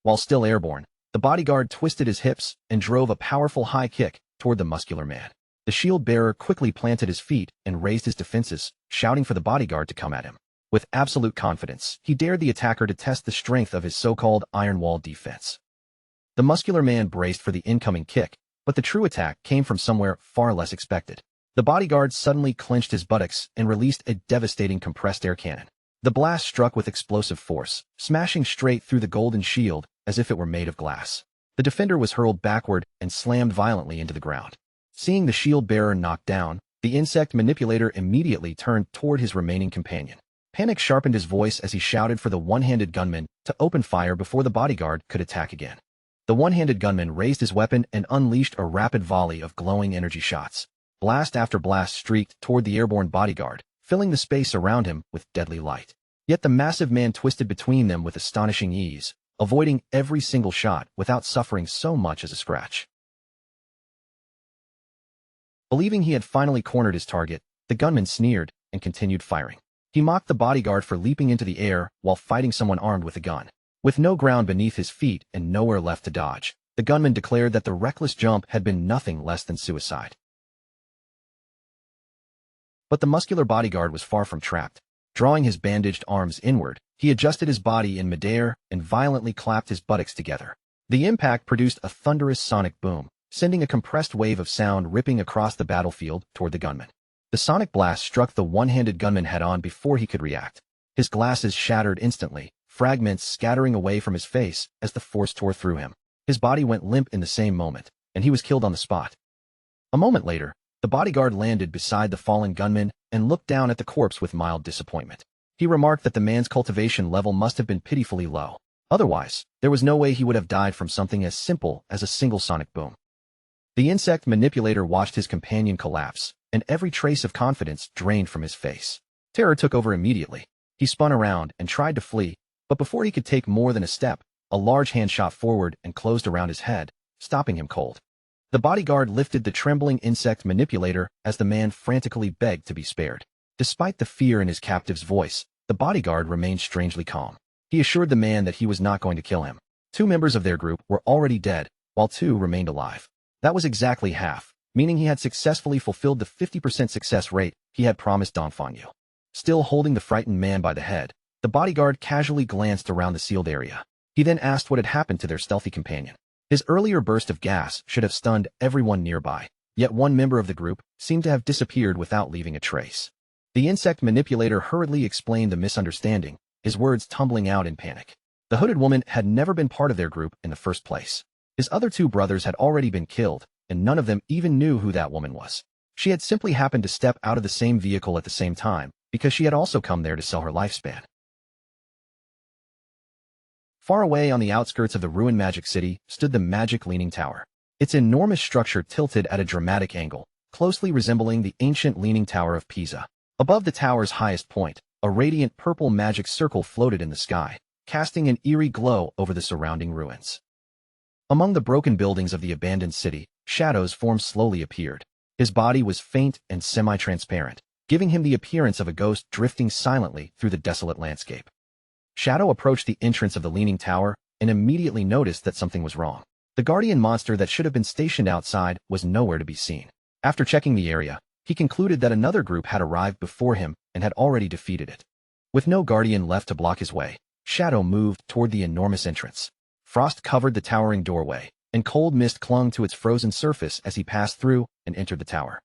While still airborne, the bodyguard twisted his hips and drove a powerful high kick toward the muscular man. The shield bearer quickly planted his feet and raised his defenses, shouting for the bodyguard to come at him. With absolute confidence, he dared the attacker to test the strength of his so-called iron wall defense. The muscular man braced for the incoming kick, but the true attack came from somewhere far less expected. The bodyguard suddenly clenched his buttocks and released a devastating compressed air cannon. The blast struck with explosive force, smashing straight through the golden shield as if it were made of glass. The defender was hurled backward and slammed violently into the ground. Seeing the shield bearer knocked down, the insect manipulator immediately turned toward his remaining companion. Panic sharpened his voice as he shouted for the one-handed gunman to open fire before the bodyguard could attack again. The one-handed gunman raised his weapon and unleashed a rapid volley of glowing energy shots. Blast after blast streaked toward the airborne bodyguard, filling the space around him with deadly light. Yet the massive man twisted between them with astonishing ease, avoiding every single shot without suffering so much as a scratch. Believing he had finally cornered his target, the gunman sneered and continued firing. He mocked the bodyguard for leaping into the air while fighting someone armed with a gun. With no ground beneath his feet and nowhere left to dodge, the gunman declared that the reckless jump had been nothing less than suicide. But the muscular bodyguard was far from trapped. Drawing his bandaged arms inward, he adjusted his body in midair and violently clapped his buttocks together. The impact produced a thunderous sonic boom, sending a compressed wave of sound ripping across the battlefield toward the gunman. The sonic blast struck the one-handed gunman head-on before he could react. His glasses shattered instantly, fragments scattering away from his face as the force tore through him. His body went limp in the same moment, and he was killed on the spot. A moment later, the bodyguard landed beside the fallen gunman and looked down at the corpse with mild disappointment. He remarked that the man's cultivation level must have been pitifully low. Otherwise, there was no way he would have died from something as simple as a single sonic boom. The insect manipulator watched his companion collapse, and every trace of confidence drained from his face. Terror took over immediately. He spun around and tried to flee, but before he could take more than a step, a large hand shot forward and closed around his head, stopping him cold. The bodyguard lifted the trembling insect manipulator as the man frantically begged to be spared. Despite the fear in his captive's voice, the bodyguard remained strangely calm. He assured the man that he was not going to kill him. 2 members of their group were already dead, while 2 remained alive. That was exactly half, meaning he had successfully fulfilled the 50% success rate he had promised Dongfang Yu. Still holding the frightened man by the head, the bodyguard casually glanced around the sealed area. He then asked what had happened to their stealthy companion. His earlier burst of gas should have stunned everyone nearby, yet one member of the group seemed to have disappeared without leaving a trace. The insect manipulator hurriedly explained the misunderstanding, his words tumbling out in panic. The hooded woman had never been part of their group in the first place. His other 2 brothers had already been killed, and none of them even knew who that woman was. She had simply happened to step out of the same vehicle at the same time, because she had also come there to sell her lifespan. Far away on the outskirts of the ruined magic city stood the magic leaning tower. Its enormous structure tilted at a dramatic angle, closely resembling the ancient Leaning Tower of Pisa. Above the tower's highest point, a radiant purple magic circle floated in the sky, casting an eerie glow over the surrounding ruins. Among the broken buildings of the abandoned city, shadows form slowly appeared. His body was faint and semi-transparent, giving him the appearance of a ghost drifting silently through the desolate landscape. Shadow approached the entrance of the Leaning Tower and immediately noticed that something was wrong. The guardian monster that should have been stationed outside was nowhere to be seen. After checking the area, he concluded that another group had arrived before him and had already defeated it. With no guardian left to block his way, Shadow moved toward the enormous entrance. Frost covered the towering doorway, and cold mist clung to its frozen surface as he passed through and entered the tower.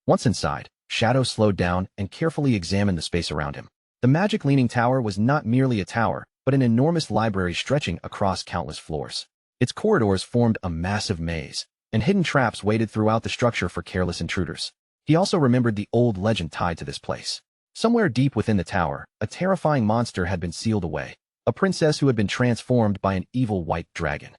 Once inside, Shadow slowed down and carefully examined the space around him. The magic leaning tower was not merely a tower, but an enormous library stretching across countless floors. Its corridors formed a massive maze, and hidden traps waited throughout the structure for careless intruders. He also remembered the old legend tied to this place. Somewhere deep within the tower, a terrifying monster had been sealed away, a princess who had been transformed by an evil white dragon.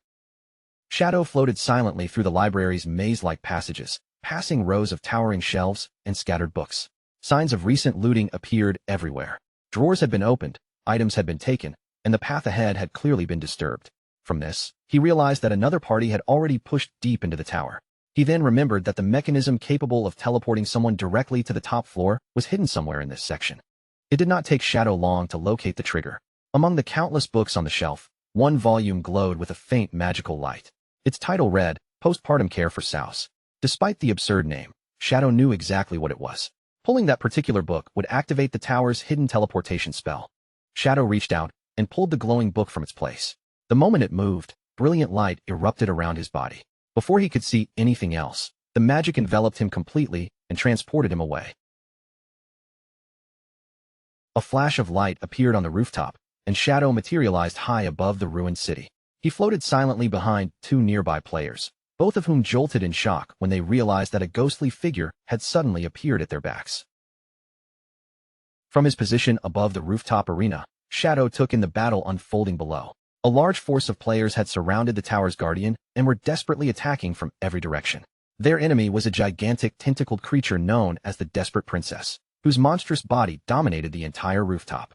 Shadow floated silently through the library's maze-like passages, passing rows of towering shelves and scattered books. Signs of recent looting appeared everywhere. Drawers had been opened, items had been taken, and the path ahead had clearly been disturbed. From this, he realized that another party had already pushed deep into the tower. He then remembered that the mechanism capable of teleporting someone directly to the top floor was hidden somewhere in this section. It did not take Shadow long to locate the trigger. Among the countless books on the shelf, one volume glowed with a faint magical light. Its title read, Postpartum Care for Souse. Despite the absurd name, Shadow knew exactly what it was. Pulling that particular book would activate the tower's hidden teleportation spell. Shadow reached out and pulled the glowing book from its place. The moment it moved, brilliant light erupted around his body. Before he could see anything else, the magic enveloped him completely and transported him away. A flash of light appeared on the rooftop, and Shadow materialized high above the ruined city. He floated silently behind two nearby players, both of whom jolted in shock when they realized that a ghostly figure had suddenly appeared at their backs. From his position above the rooftop arena, Shadow took in the battle unfolding below. A large force of players had surrounded the tower's guardian and were desperately attacking from every direction. Their enemy was a gigantic tentacled creature known as the Desperate Princess, whose monstrous body dominated the entire rooftop.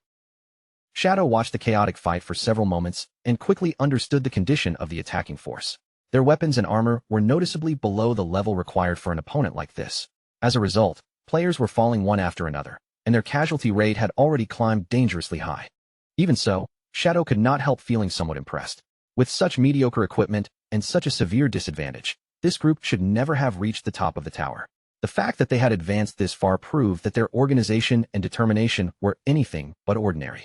Shadow watched the chaotic fight for several moments and quickly understood the condition of the attacking force. Their weapons and armor were noticeably below the level required for an opponent like this. As a result, players were falling one after another, and their casualty rate had already climbed dangerously high. Even so, Shadow could not help feeling somewhat impressed. With such mediocre equipment and such a severe disadvantage, this group should never have reached the top of the tower. The fact that they had advanced this far proved that their organization and determination were anything but ordinary.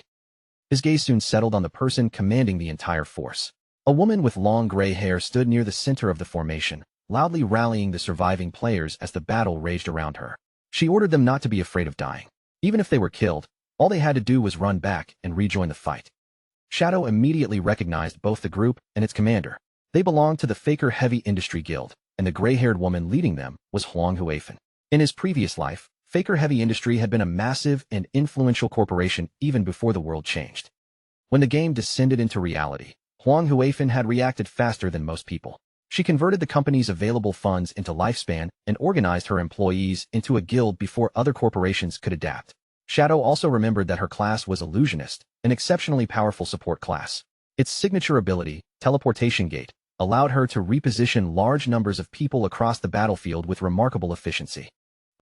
His gaze soon settled on the person commanding the entire force. A woman with long gray hair stood near the center of the formation, loudly rallying the surviving players as the battle raged around her. She ordered them not to be afraid of dying. Even if they were killed, all they had to do was run back and rejoin the fight. Shadow immediately recognized both the group and its commander. They belonged to the Faker Heavy Industry Guild, and the gray-haired woman leading them was Huang Huifan. In his previous life, Faker Heavy Industry had been a massive and influential corporation even before the world changed. When the game descended into reality, Huang Huifan had reacted faster than most people. She converted the company's available funds into lifespan and organized her employees into a guild before other corporations could adapt. Shadow also remembered that her class was Illusionist, an exceptionally powerful support class. Its signature ability, Teleportation Gate, allowed her to reposition large numbers of people across the battlefield with remarkable efficiency.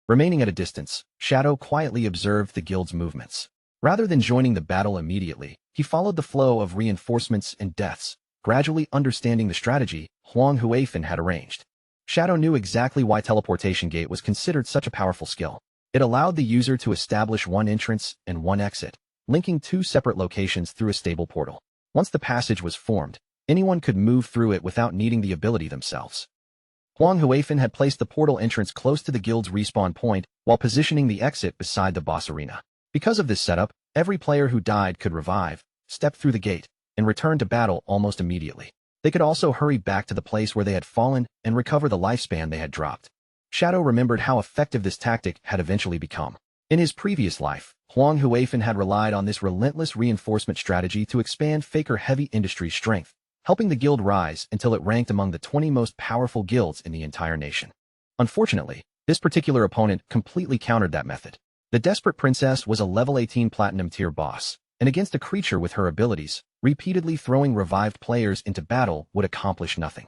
Remaining at a distance, Shadow quietly observed the guild's movements. Rather than joining the battle immediately, he followed the flow of reinforcements and deaths, gradually understanding the strategy Huang Huifan had arranged. Shadow knew exactly why Teleportation Gate was considered such a powerful skill. It allowed the user to establish one entrance and one exit, linking two separate locations through a stable portal. Once the passage was formed, anyone could move through it without needing the ability themselves. Huang Huifan had placed the portal entrance close to the guild's respawn point while positioning the exit beside the boss arena. Because of this setup, every player who died could revive, step through the gate, and return to battle almost immediately. They could also hurry back to the place where they had fallen and recover the lifespan they had dropped. Shadow remembered how effective this tactic had eventually become. In his previous life, Huang Huifan had relied on this relentless reinforcement strategy to expand Faker Heavy Industry's strength, helping the guild rise until it ranked among the 20 most powerful guilds in the entire nation. Unfortunately, this particular opponent completely countered that method. The Desperate Princess was a level 18 Platinum tier boss, and against a creature with her abilities, repeatedly throwing revived players into battle would accomplish nothing.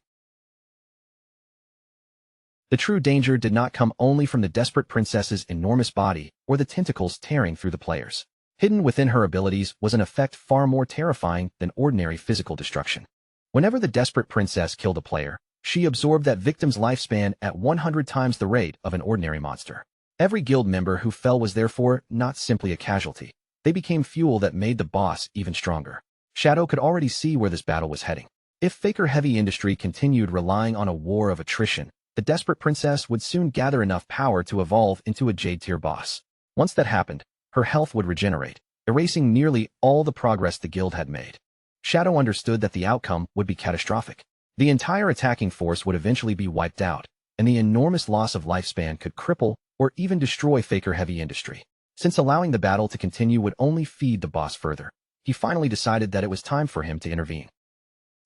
The true danger did not come only from the Desperate Princess's enormous body or the tentacles tearing through the players. Hidden within her abilities was an effect far more terrifying than ordinary physical destruction. Whenever the Desperate Princess killed a player, she absorbed that victim's lifespan at 100 times the rate of an ordinary monster. Every guild member who fell was therefore not simply a casualty. They became fuel that made the boss even stronger. Shadow could already see where this battle was heading. If Faker Heavy Industry continued relying on a war of attrition, the Desperate Princess would soon gather enough power to evolve into a Jade-tier boss. Once that happened, her health would regenerate, erasing nearly all the progress the guild had made. Shadow understood that the outcome would be catastrophic. The entire attacking force would eventually be wiped out, and the enormous loss of lifespan could cripple or even destroy Faker Heavy Industry. Since allowing the battle to continue would only feed the boss further, he finally decided that it was time for him to intervene.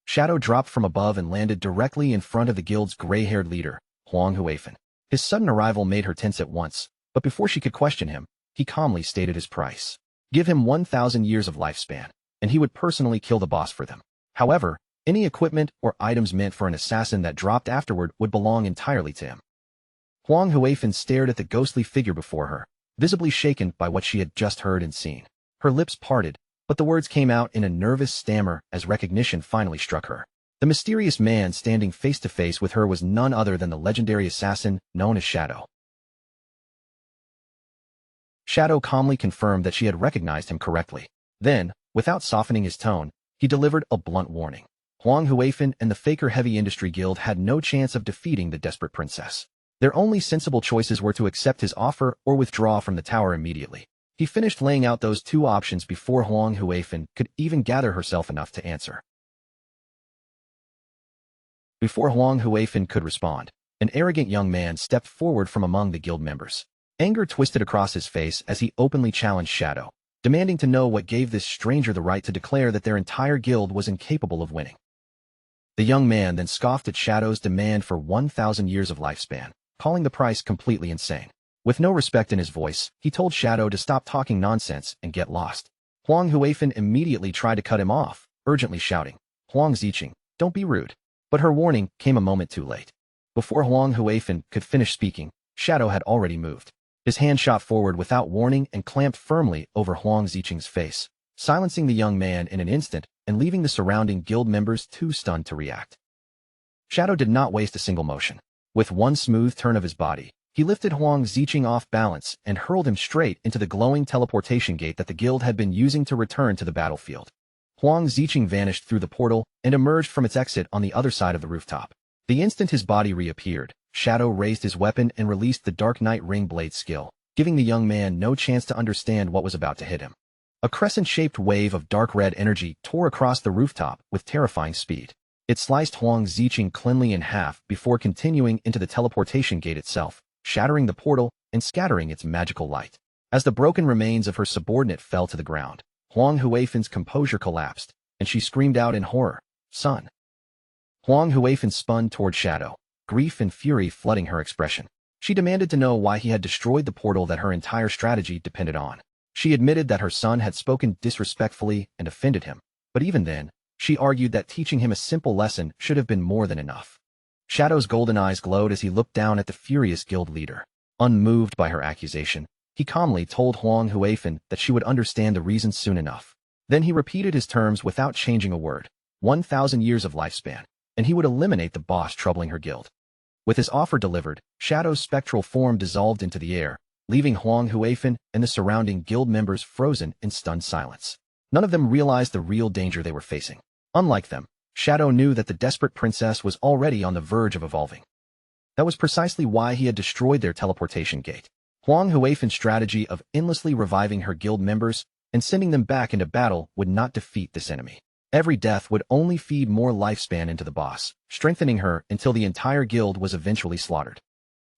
Shadow dropped from above and landed directly in front of the guild's gray-haired leader, Huang Huifan. His sudden arrival made her tense at once, but before she could question him, he calmly stated his price. Give him 1,000 years of lifespan, and he would personally kill the boss for them. However, any equipment or items meant for an assassin that dropped afterward would belong entirely to him. Huang Huifan stared at the ghostly figure before her, visibly shaken by what she had just heard and seen. Her lips parted, but the words came out in a nervous stammer as recognition finally struck her. The mysterious man standing face to face with her was none other than the legendary assassin known as Shadow. Shadow calmly confirmed that she had recognized him correctly. Then, without softening his tone, he delivered a blunt warning. Huang Huifan and the Faker Heavy Industry Guild had no chance of defeating the Desperate Princess. Their only sensible choices were to accept his offer or withdraw from the tower immediately. He finished laying out those two options before Huang Huifan could even gather herself enough to answer. Before Huang Huifan could respond, an arrogant young man stepped forward from among the guild members. Anger twisted across his face as he openly challenged Shadow, demanding to know what gave this stranger the right to declare that their entire guild was incapable of winning. The young man then scoffed at Shadow's demand for 1,000 years of lifespan, calling the price completely insane. With no respect in his voice, he told Shadow to stop talking nonsense and get lost. Huang Huifan immediately tried to cut him off, urgently shouting, "Huang Ziqing, don't be rude." But her warning came a moment too late. Before Huang Huifan could finish speaking, Shadow had already moved. His hand shot forward without warning and clamped firmly over Huang Ziqing's face, silencing the young man in an instant and leaving the surrounding guild members too stunned to react. Shadow did not waste a single motion. With one smooth turn of his body, he lifted Huang Ziqing off balance and hurled him straight into the glowing teleportation gate that the guild had been using to return to the battlefield. Huang Ziqing vanished through the portal and emerged from its exit on the other side of the rooftop. The instant his body reappeared, Shadow raised his weapon and released the Dark Knight Ring Blade skill, giving the young man no chance to understand what was about to hit him. A crescent-shaped wave of dark red energy tore across the rooftop with terrifying speed. It sliced Huang Ziqing cleanly in half before continuing into the teleportation gate itself, shattering the portal and scattering its magical light. As the broken remains of her subordinate fell to the ground, Huang Huifan's composure collapsed, and she screamed out in horror, "Son!" Huang Huifan spun toward Shadow, grief and fury flooding her expression. She demanded to know why he had destroyed the portal that her entire strategy depended on. She admitted that her son had spoken disrespectfully and offended him, but even then, she argued that teaching him a simple lesson should have been more than enough. Shadow's golden eyes glowed as he looked down at the furious guild leader. Unmoved by her accusation, he calmly told Huang Huifan that she would understand the reasons soon enough. Then he repeated his terms without changing a word, 1,000 years of lifespan, and he would eliminate the boss troubling her guild. With his offer delivered, Shadow's spectral form dissolved into the air, leaving Huang Huifan and the surrounding guild members frozen in stunned silence. None of them realized the real danger they were facing. Unlike them, Shadow knew that the Desperate Princess was already on the verge of evolving. That was precisely why he had destroyed their teleportation gate. Huang Huifan's strategy of endlessly reviving her guild members and sending them back into battle would not defeat this enemy. Every death would only feed more lifespan into the boss, strengthening her until the entire guild was eventually slaughtered.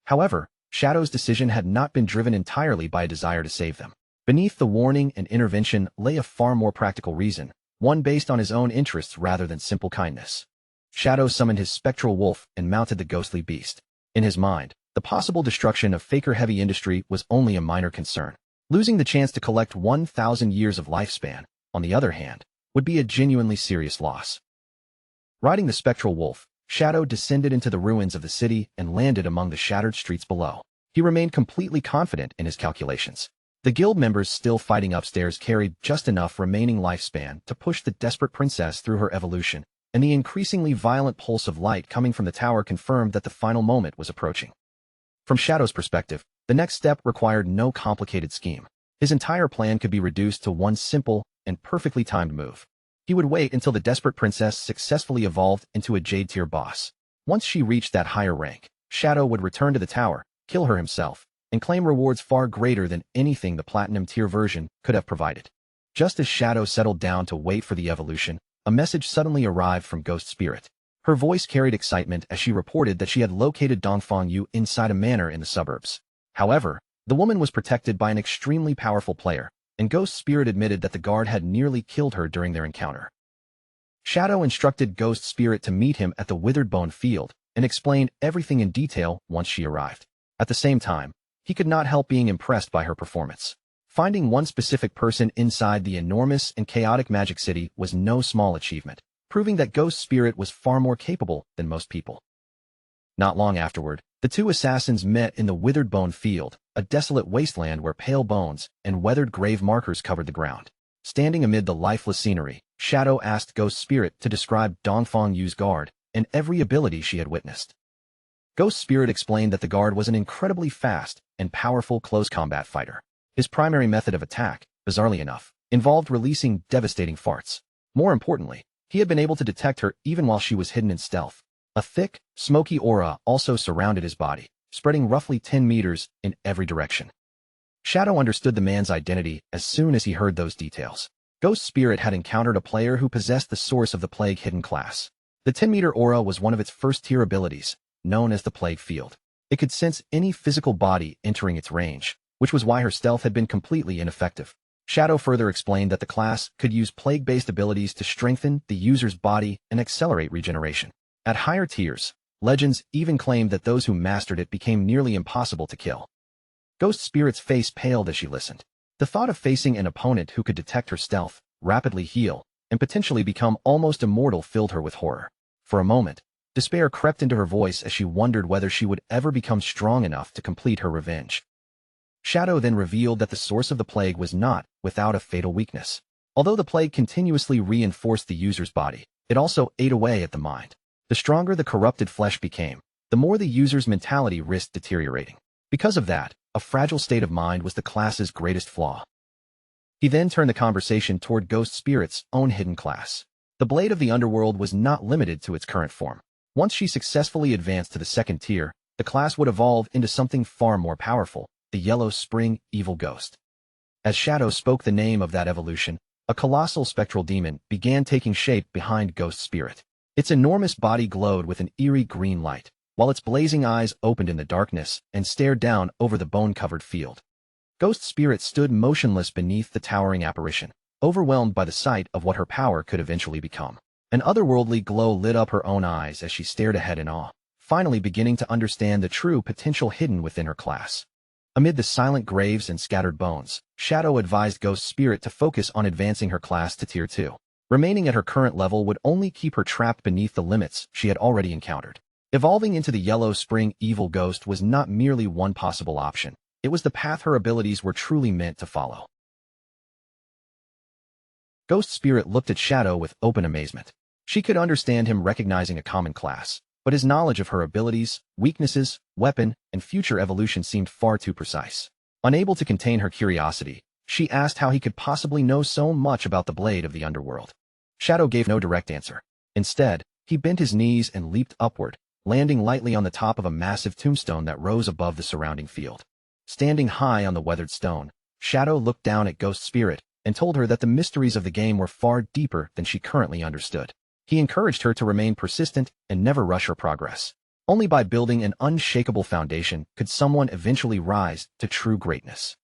However, Shadow's decision had not been driven entirely by a desire to save them. Beneath the warning and intervention lay a far more practical reason, one based on his own interests rather than simple kindness. Shadow summoned his spectral wolf and mounted the ghostly beast. In his mind, the possible destruction of Faker heavy industry was only a minor concern. Losing the chance to collect 1,000 years of lifespan, on the other hand, would be a genuinely serious loss. Riding the spectral wolf, Shadow descended into the ruins of the city and landed among the shattered streets below. He remained completely confident in his calculations. The guild members still fighting upstairs carried just enough remaining lifespan to push the desperate princess through her evolution, and the increasingly violent pulse of light coming from the tower confirmed that the final moment was approaching. From Shadow's perspective, the next step required no complicated scheme. His entire plan could be reduced to one simple and perfectly timed move. He would wait until the desperate princess successfully evolved into a Jade-tier boss. Once she reached that higher rank, Shadow would return to the tower, kill her himself, and claim rewards far greater than anything the Platinum-tier version could have provided. Just as Shadow settled down to wait for the evolution, a message suddenly arrived from Ghost Spirit. Her voice carried excitement as she reported that she had located Dongfang Yu inside a manor in the suburbs. However, the woman was protected by an extremely powerful player, and Ghost Spirit admitted that the guard had nearly killed her during their encounter. Shadow instructed Ghost Spirit to meet him at the Withered Bone Field and explained everything in detail once she arrived. At the same time, he could not help being impressed by her performance. Finding one specific person inside the enormous and chaotic Magic City was no small achievement, proving that Ghost Spirit was far more capable than most people. Not long afterward, the two assassins met in the Withered Bone Field, a desolate wasteland where pale bones and weathered grave markers covered the ground. Standing amid the lifeless scenery, Shadow asked Ghost Spirit to describe Dongfang Yu's guard and every ability she had witnessed. Ghost Spirit explained that the guard was an incredibly fast and powerful close combat fighter. His primary method of attack, bizarrely enough, involved releasing devastating farts. More importantly, he had been able to detect her even while she was hidden in stealth. A thick, smoky aura also surrounded his body, spreading roughly 10 meters in every direction. Shadow understood the man's identity as soon as he heard those details. Ghost Spirit had encountered a player who possessed the source of the Plague hidden class. The 10-meter aura was one of its first-tier abilities, known as the Plague Field. It could sense any physical body entering its range, which was why her stealth had been completely ineffective. Shadow further explained that the class could use plague-based abilities to strengthen the user's body and accelerate regeneration. At higher tiers, legends even claimed that those who mastered it became nearly impossible to kill. Ghost Spirit's face paled as she listened. The thought of facing an opponent who could detect her stealth, rapidly heal, and potentially become almost immortal filled her with horror. For a moment, despair crept into her voice as she wondered whether she would ever become strong enough to complete her revenge. Shadow then revealed that the source of the plague was not without a fatal weakness. Although the plague continuously reinforced the user's body, it also ate away at the mind. The stronger the corrupted flesh became, the more the user's mentality risked deteriorating. Because of that, a fragile state of mind was the class's greatest flaw. He then turned the conversation toward Ghost Spirit's own hidden class. The Blade of the Underworld was not limited to its current form. Once she successfully advanced to the second tier, the class would evolve into something far more powerful, the Yellow Spring Evil Ghost. As Shadow spoke the name of that evolution, a colossal spectral demon began taking shape behind Ghost Spirit. Its enormous body glowed with an eerie green light, while its blazing eyes opened in the darkness and stared down over the bone-covered field. Ghost Spirit stood motionless beneath the towering apparition, overwhelmed by the sight of what her power could eventually become. An otherworldly glow lit up her own eyes as she stared ahead in awe, finally beginning to understand the true potential hidden within her class. Amid the silent graves and scattered bones, Shadow advised Ghost Spirit to focus on advancing her class to Tier 2. Remaining at her current level would only keep her trapped beneath the limits she had already encountered. Evolving into the Yellow Spring Evil Ghost was not merely one possible option. It was the path her abilities were truly meant to follow. Ghost Spirit looked at Shadow with open amazement. She could understand him recognizing a common class, but his knowledge of her abilities, weaknesses, weapon, and future evolution seemed far too precise. Unable to contain her curiosity, she asked how he could possibly know so much about the Blade of the Underworld. Shadow gave no direct answer. Instead, he bent his knees and leaped upward, landing lightly on the top of a massive tombstone that rose above the surrounding field. Standing high on the weathered stone, Shadow looked down at Ghost Spirit and told her that the mysteries of the game were far deeper than she currently understood. He encouraged her to remain persistent and never rush her progress. Only by building an unshakable foundation could someone eventually rise to true greatness.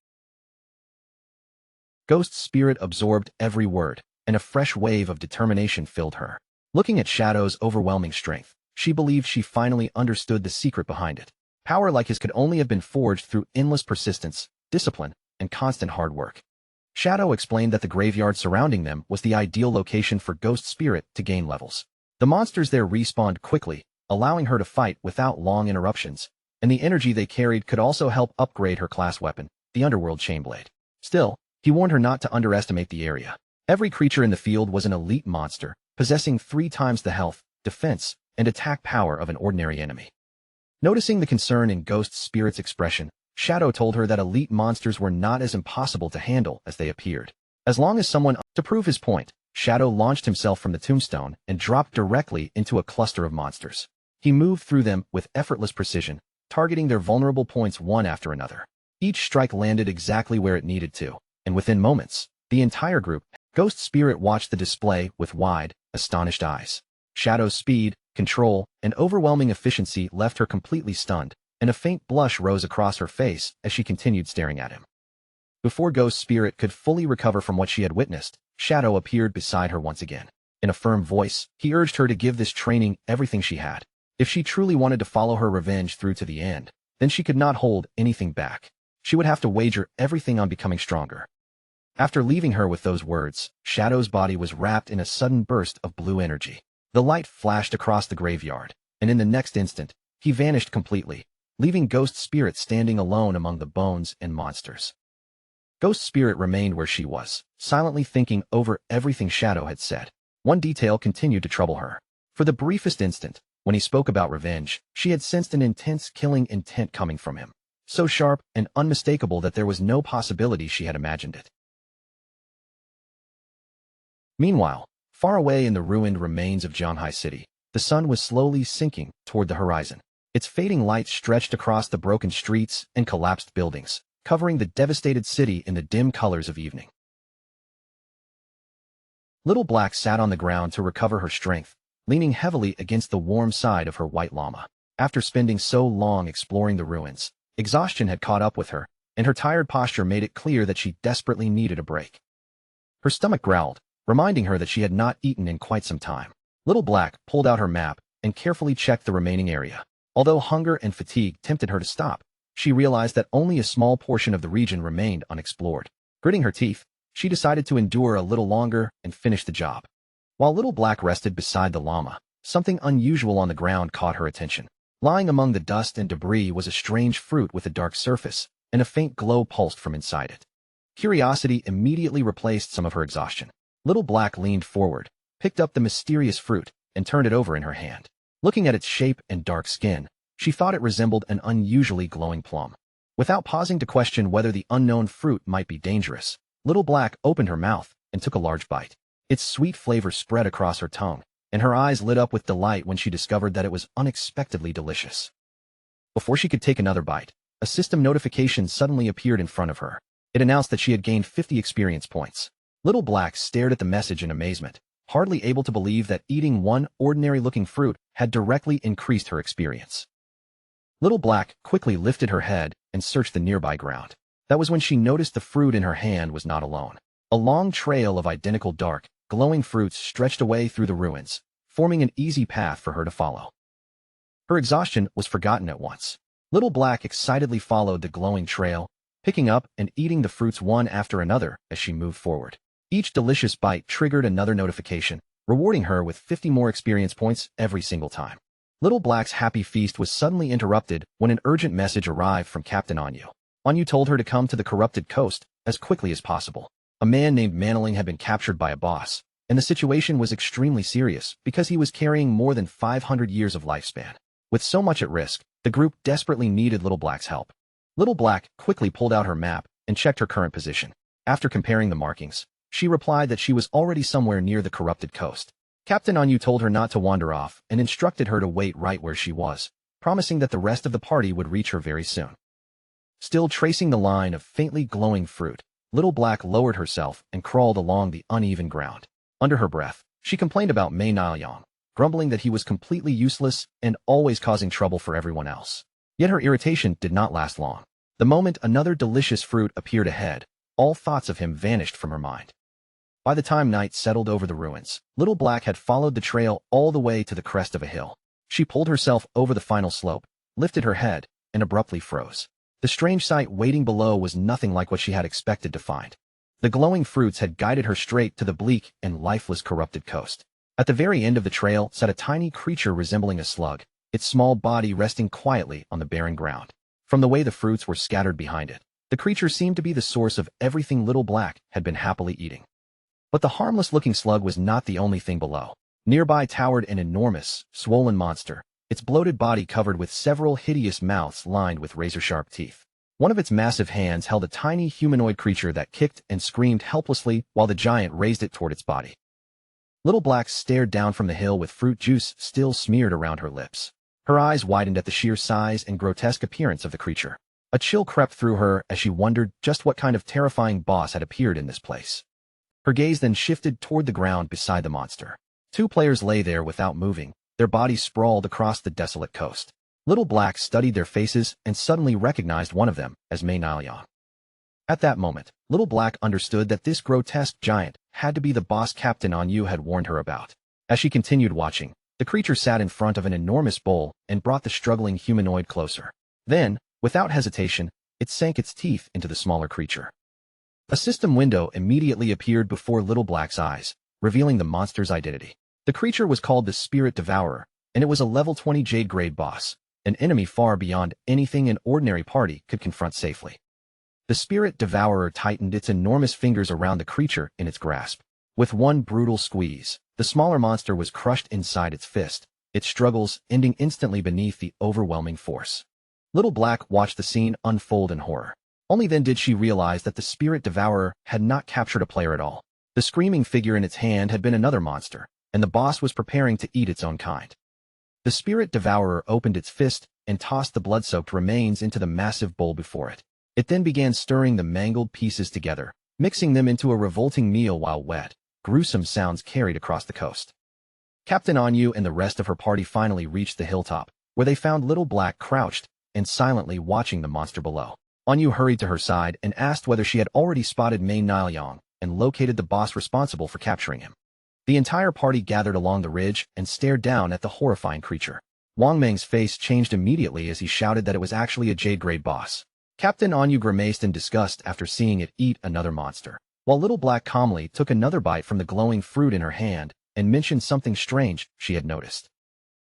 Ghost Spirit absorbed every word, and a fresh wave of determination filled her. Looking at Shadow's overwhelming strength, she believed she finally understood the secret behind it. Power like his could only have been forged through endless persistence, discipline, and constant hard work. Shadow explained that the graveyard surrounding them was the ideal location for Ghost Spirit to gain levels. The monsters there respawned quickly, allowing her to fight without long interruptions, and the energy they carried could also help upgrade her class weapon, the Underworld Chainblade. Still, he warned her not to underestimate the area. Every creature in the field was an elite monster, possessing 3 times the health, defense, and attack power of an ordinary enemy. Noticing the concern in Ghost Spirit's expression, Shadow told her that elite monsters were not as impossible to handle as they appeared. As long as someone... To prove his point, Shadow launched himself from the tombstone and dropped directly into a cluster of monsters. He moved through them with effortless precision, targeting their vulnerable points one after another. Each strike landed exactly where it needed to, and within moments, the entire group, Ghost Spirit watched the display with wide, astonished eyes. Shadow's speed, control, and overwhelming efficiency left her completely stunned, and a faint blush rose across her face as she continued staring at him. Before Ghost Spirit could fully recover from what she had witnessed, Shadow appeared beside her once again. In a firm voice, he urged her to give this training everything she had. If she truly wanted to follow her revenge through to the end, then she could not hold anything back. She would have to wager everything on becoming stronger. After leaving her with those words, Shadow's body was wrapped in a sudden burst of blue energy. The light flashed across the graveyard, and in the next instant, he vanished completely, leaving Ghost Spirit standing alone among the bones and monsters. Ghost Spirit remained where she was, silently thinking over everything Shadow had said. One detail continued to trouble her. For the briefest instant, when he spoke about revenge, she had sensed an intense killing intent coming from him, so sharp and unmistakable that there was no possibility she had imagined it. Meanwhile, far away in the ruined remains of Zhanghai City, the sun was slowly sinking toward the horizon. Its fading light stretched across the broken streets and collapsed buildings, covering the devastated city in the dim colors of evening. Little Black sat on the ground to recover her strength, leaning heavily against the warm side of her white llama. After spending so long exploring the ruins, exhaustion had caught up with her, and her tired posture made it clear that she desperately needed a break. Her stomach growled, reminding her that she had not eaten in quite some time. Little Black pulled out her map and carefully checked the remaining area. Although hunger and fatigue tempted her to stop, she realized that only a small portion of the region remained unexplored. Gritting her teeth, she decided to endure a little longer and finish the job. While Little Black rested beside the llama, something unusual on the ground caught her attention. Lying among the dust and debris was a strange fruit with a dark surface, and a faint glow pulsed from inside it. Curiosity immediately replaced some of her exhaustion. Little Black leaned forward, picked up the mysterious fruit, and turned it over in her hand. Looking at its shape and dark skin, she thought it resembled an unusually glowing plum. Without pausing to question whether the unknown fruit might be dangerous, Little Black opened her mouth and took a large bite. Its sweet flavor spread across her tongue, and her eyes lit up with delight when she discovered that it was unexpectedly delicious. Before she could take another bite, a system notification suddenly appeared in front of her. It announced that she had gained 50 experience points. Little Black stared at the message in amazement, hardly able to believe that eating one ordinary-looking fruit had directly increased her experience. Little Black quickly lifted her head and searched the nearby ground. That was when she noticed the fruit in her hand was not alone. A long trail of identical dark, glowing fruits stretched away through the ruins, forming an easy path for her to follow. Her exhaustion was forgotten at once. Little Black excitedly followed the glowing trail, picking up and eating the fruits one after another as she moved forward. Each delicious bite triggered another notification, rewarding her with 50 more experience points every single time. Little Black's happy feast was suddenly interrupted when an urgent message arrived from Captain Anyu. Anyu told her to come to the corrupted coast as quickly as possible. A man named Manling had been captured by a boss, and the situation was extremely serious because he was carrying more than 500 years of lifespan. With so much at risk, the group desperately needed Little Black's help. Little Black quickly pulled out her map and checked her current position. After comparing the markings, she replied that she was already somewhere near the corrupted coast. Captain Anyu told her not to wander off and instructed her to wait right where she was, promising that the rest of the party would reach her very soon. Still tracing the line of faintly glowing fruit, Little Black lowered herself and crawled along the uneven ground. Under her breath, she complained about Mei Niaoyang, grumbling that he was completely useless and always causing trouble for everyone else. Yet her irritation did not last long. The moment another delicious fruit appeared ahead, all thoughts of him vanished from her mind. By the time night settled over the ruins, Little Black had followed the trail all the way to the crest of a hill. She pulled herself over the final slope, lifted her head, and abruptly froze. The strange sight waiting below was nothing like what she had expected to find. The glowing fruits had guided her straight to the bleak and lifeless corrupted coast. At the very end of the trail sat a tiny creature resembling a slug, its small body resting quietly on the barren ground. From the way the fruits were scattered behind it, the creature seemed to be the source of everything Little Black had been happily eating. But the harmless-looking slug was not the only thing below. Nearby towered an enormous, swollen monster, its bloated body covered with several hideous mouths lined with razor-sharp teeth. One of its massive hands held a tiny humanoid creature that kicked and screamed helplessly while the giant raised it toward its body. Little Black stared down from the hill with fruit juice still smeared around her lips. Her eyes widened at the sheer size and grotesque appearance of the creature. A chill crept through her as she wondered just what kind of terrifying boss had appeared in this place. Her gaze then shifted toward the ground beside the monster. Two players lay there without moving, their bodies sprawled across the desolate coast. Little Black studied their faces and suddenly recognized one of them as Mei Naliang. At that moment, Little Black understood that this grotesque giant had to be the boss Captain Anyu had warned her about. As she continued watching, the creature sat in front of an enormous bowl and brought the struggling humanoid closer. Then, without hesitation, it sank its teeth into the smaller creature. A system window immediately appeared before Little Black's eyes, revealing the monster's identity. The creature was called the Spirit Devourer, and it was a level 20 Jade grade boss, an enemy far beyond anything an ordinary party could confront safely. The Spirit Devourer tightened its enormous fingers around the creature in its grasp. With one brutal squeeze, the smaller monster was crushed inside its fist, its struggles ending instantly beneath the overwhelming force. Little Black watched the scene unfold in horror. Only then did she realize that the Spirit Devourer had not captured a player at all. The screaming figure in its hand had been another monster, and the boss was preparing to eat its own kind. The Spirit Devourer opened its fist and tossed the blood-soaked remains into the massive bowl before it. It then began stirring the mangled pieces together, mixing them into a revolting meal while wet. Gruesome sounds carried across the coast. Captain Anyu and the rest of her party finally reached the hilltop, where they found Little Black crouched and silently watching the monster below. Anyu hurried to her side and asked whether she had already spotted Mei Naliang and located the boss responsible for capturing him. The entire party gathered along the ridge and stared down at the horrifying creature. Wang Meng's face changed immediately as he shouted that it was actually a Jade-grade boss. Captain Anyu grimaced in disgust after seeing it eat another monster, while Little Black calmly took another bite from the glowing fruit in her hand and mentioned something strange she had noticed.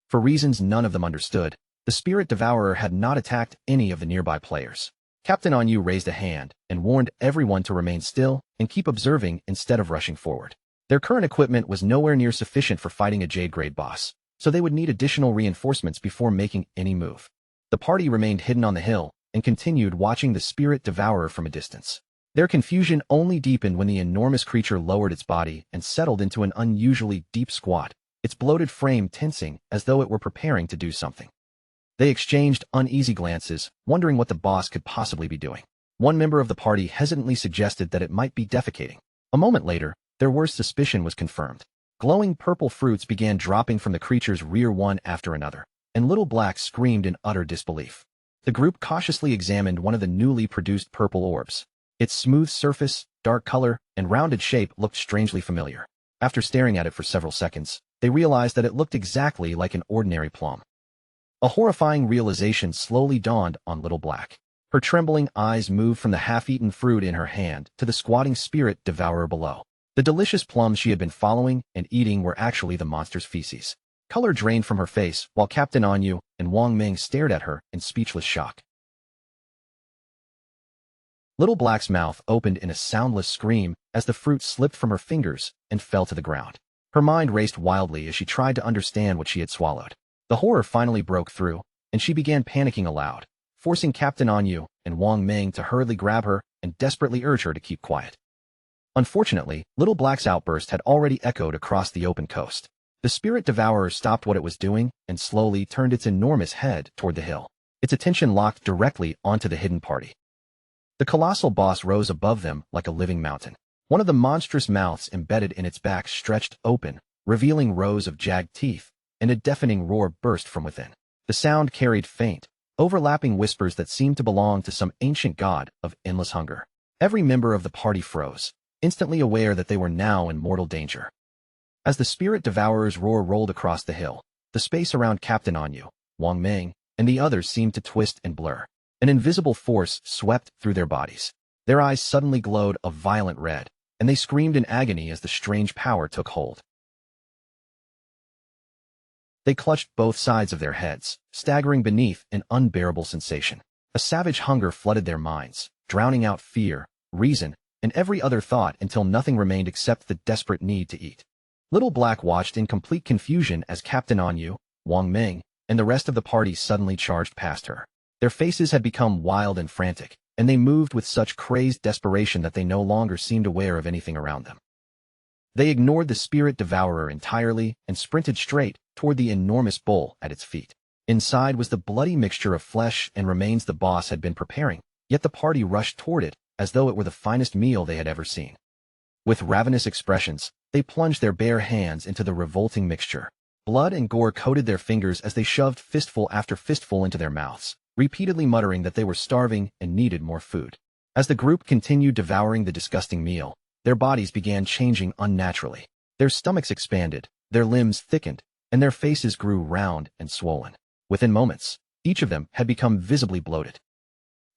For reasons none of them understood, the Spirit Devourer had not attacked any of the nearby players. Captain Anyu raised a hand and warned everyone to remain still and keep observing instead of rushing forward. Their current equipment was nowhere near sufficient for fighting a Jade-grade boss, so they would need additional reinforcements before making any move. The party remained hidden on the hill and continued watching the Spirit Devourer from a distance. Their confusion only deepened when the enormous creature lowered its body and settled into an unusually deep squat, its bloated frame tensing as though it were preparing to do something. They exchanged uneasy glances, wondering what the boss could possibly be doing. One member of the party hesitantly suggested that it might be defecating. A moment later, their worst suspicion was confirmed. Glowing purple fruits began dropping from the creature's rear one after another, and Little Black screamed in utter disbelief. The group cautiously examined one of the newly produced purple orbs. Its smooth surface, dark color, and rounded shape looked strangely familiar. After staring at it for several seconds, they realized that it looked exactly like an ordinary plum. A horrifying realization slowly dawned on Little Black. Her trembling eyes moved from the half-eaten fruit in her hand to the squatting Spirit Devourer below. The delicious plums she had been following and eating were actually the monster's feces. Color drained from her face while Captain Anyu and Wang Meng stared at her in speechless shock. Little Black's mouth opened in a soundless scream as the fruit slipped from her fingers and fell to the ground. Her mind raced wildly as she tried to understand what she had swallowed. The horror finally broke through, and she began panicking aloud, forcing Captain Anyu and Wang Meng to hurriedly grab her and desperately urge her to keep quiet. Unfortunately, Little Black's outburst had already echoed across the open coast. The Spirit Devourer stopped what it was doing and slowly turned its enormous head toward the hill. Its attention locked directly onto the hidden party. The colossal boss rose above them like a living mountain. One of the monstrous mouths embedded in its back stretched open, revealing rows of jagged teeth, and a deafening roar burst from within. The sound carried faint, overlapping whispers that seemed to belong to some ancient god of endless hunger. Every member of the party froze, instantly aware that they were now in mortal danger. As the spirit devourer's roar rolled across the hill, the space around Captain Anyu, Wang Ming, and the others seemed to twist and blur. An invisible force swept through their bodies. Their eyes suddenly glowed a violent red, and they screamed in agony as the strange power took hold. They clutched both sides of their heads, staggering beneath an unbearable sensation. A savage hunger flooded their minds, drowning out fear, reason, and every other thought until nothing remained except the desperate need to eat. Little Black watched in complete confusion as Captain Anyu, Wang Ming, and the rest of the party suddenly charged past her. Their faces had become wild and frantic, and they moved with such crazed desperation that they no longer seemed aware of anything around them. They ignored the spirit devourer entirely and sprinted straight toward the enormous bowl at its feet. Inside was the bloody mixture of flesh and remains the boss had been preparing, yet the party rushed toward it as though it were the finest meal they had ever seen. With ravenous expressions, they plunged their bare hands into the revolting mixture. Blood and gore coated their fingers as they shoved fistful after fistful into their mouths, repeatedly muttering that they were starving and needed more food. As the group continued devouring the disgusting meal, their bodies began changing unnaturally. Their stomachs expanded, their limbs thickened, and their faces grew round and swollen. Within moments, each of them had become visibly bloated.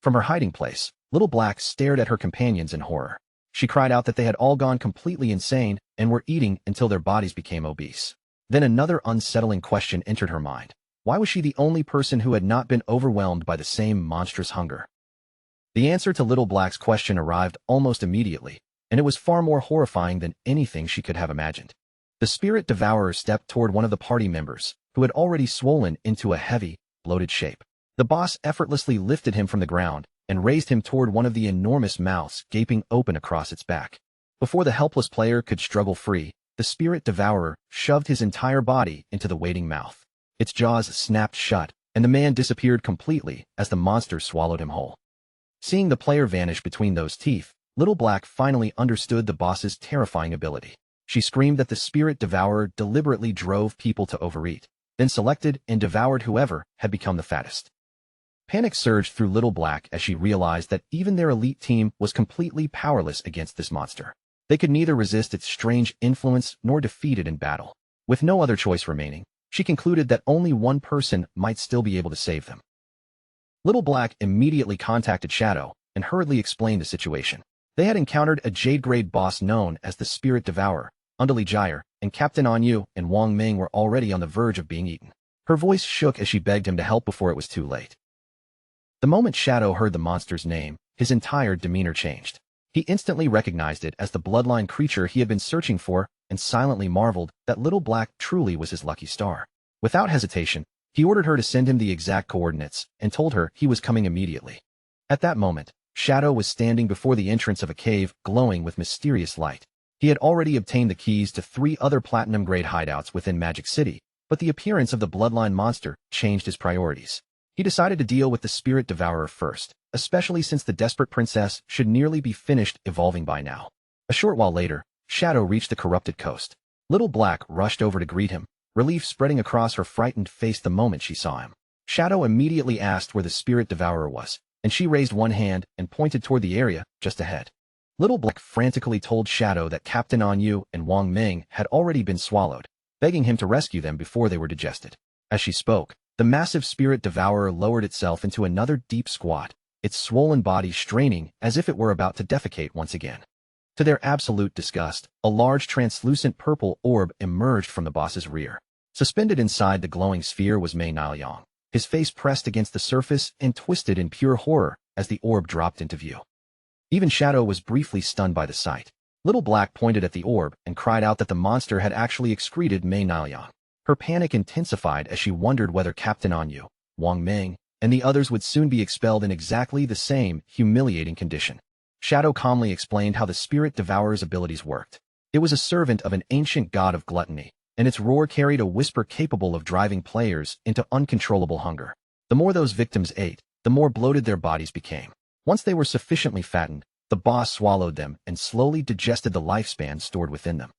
From her hiding place, Little Black stared at her companions in horror. She cried out that they had all gone completely insane and were eating until their bodies became obese. Then another unsettling question entered her mind. Why was she the only person who had not been overwhelmed by the same monstrous hunger? The answer to Little Black's question arrived almost immediately, and it was far more horrifying than anything she could have imagined. The spirit devourer stepped toward one of the party members, who had already swollen into a heavy, bloated shape. The boss effortlessly lifted him from the ground and raised him toward one of the enormous mouths gaping open across its back. Before the helpless player could struggle free, the spirit devourer shoved his entire body into the waiting mouth. Its jaws snapped shut, and the man disappeared completely as the monster swallowed him whole. Seeing the player vanish between those teeth, Little Black finally understood the boss's terrifying ability. She screamed that the spirit devourer deliberately drove people to overeat, then selected and devoured whoever had become the fattest. Panic surged through Little Black as she realized that even their elite team was completely powerless against this monster. They could neither resist its strange influence nor defeat it in battle. With no other choice remaining, she concluded that only one person might still be able to save them. Little Black immediately contacted Shadow and hurriedly explained the situation. They had encountered a Jade-grade boss known as the Spirit Devourer, Undali Gyre, and Captain Anyu and Wang Ming were already on the verge of being eaten. Her voice shook as she begged him to help before it was too late. The moment Shadow heard the monster's name, his entire demeanor changed. He instantly recognized it as the bloodline creature he had been searching for and silently marveled that Little Black truly was his lucky star. Without hesitation, he ordered her to send him the exact coordinates and told her he was coming immediately. At that moment, Shadow was standing before the entrance of a cave glowing with mysterious light. He had already obtained the keys to 3 other platinum-grade hideouts within Magic City, but the appearance of the bloodline monster changed his priorities. He decided to deal with the Spirit Devourer first, especially since the desperate princess should nearly be finished evolving by now. A short while later, Shadow reached the corrupted coast. Little Black rushed over to greet him, relief spreading across her frightened face the moment she saw him. Shadow immediately asked where the Spirit Devourer was, and she raised one hand and pointed toward the area just ahead. Little Black frantically told Shadow that Captain Anyu and Wang Ming had already been swallowed, begging him to rescue them before they were digested. As she spoke, the massive Spirit Devourer lowered itself into another deep squat, its swollen body straining as if it were about to defecate once again. To their absolute disgust, a large translucent purple orb emerged from the boss's rear. Suspended inside the glowing sphere was Mei Naoyang, his face pressed against the surface and twisted in pure horror as the orb dropped into view. Even Shadow was briefly stunned by the sight. Little Black pointed at the orb and cried out that the monster had actually excreted Mei Naoyang. Her panic intensified as she wondered whether Captain Anyu, Wang Ming, and the others would soon be expelled in exactly the same humiliating condition. Shadow calmly explained how the Spirit Devourer's abilities worked. It was a servant of an ancient god of gluttony, and its roar carried a whisper capable of driving players into uncontrollable hunger. The more those victims ate, the more bloated their bodies became. Once they were sufficiently fattened, the boss swallowed them and slowly digested the lifespan stored within them.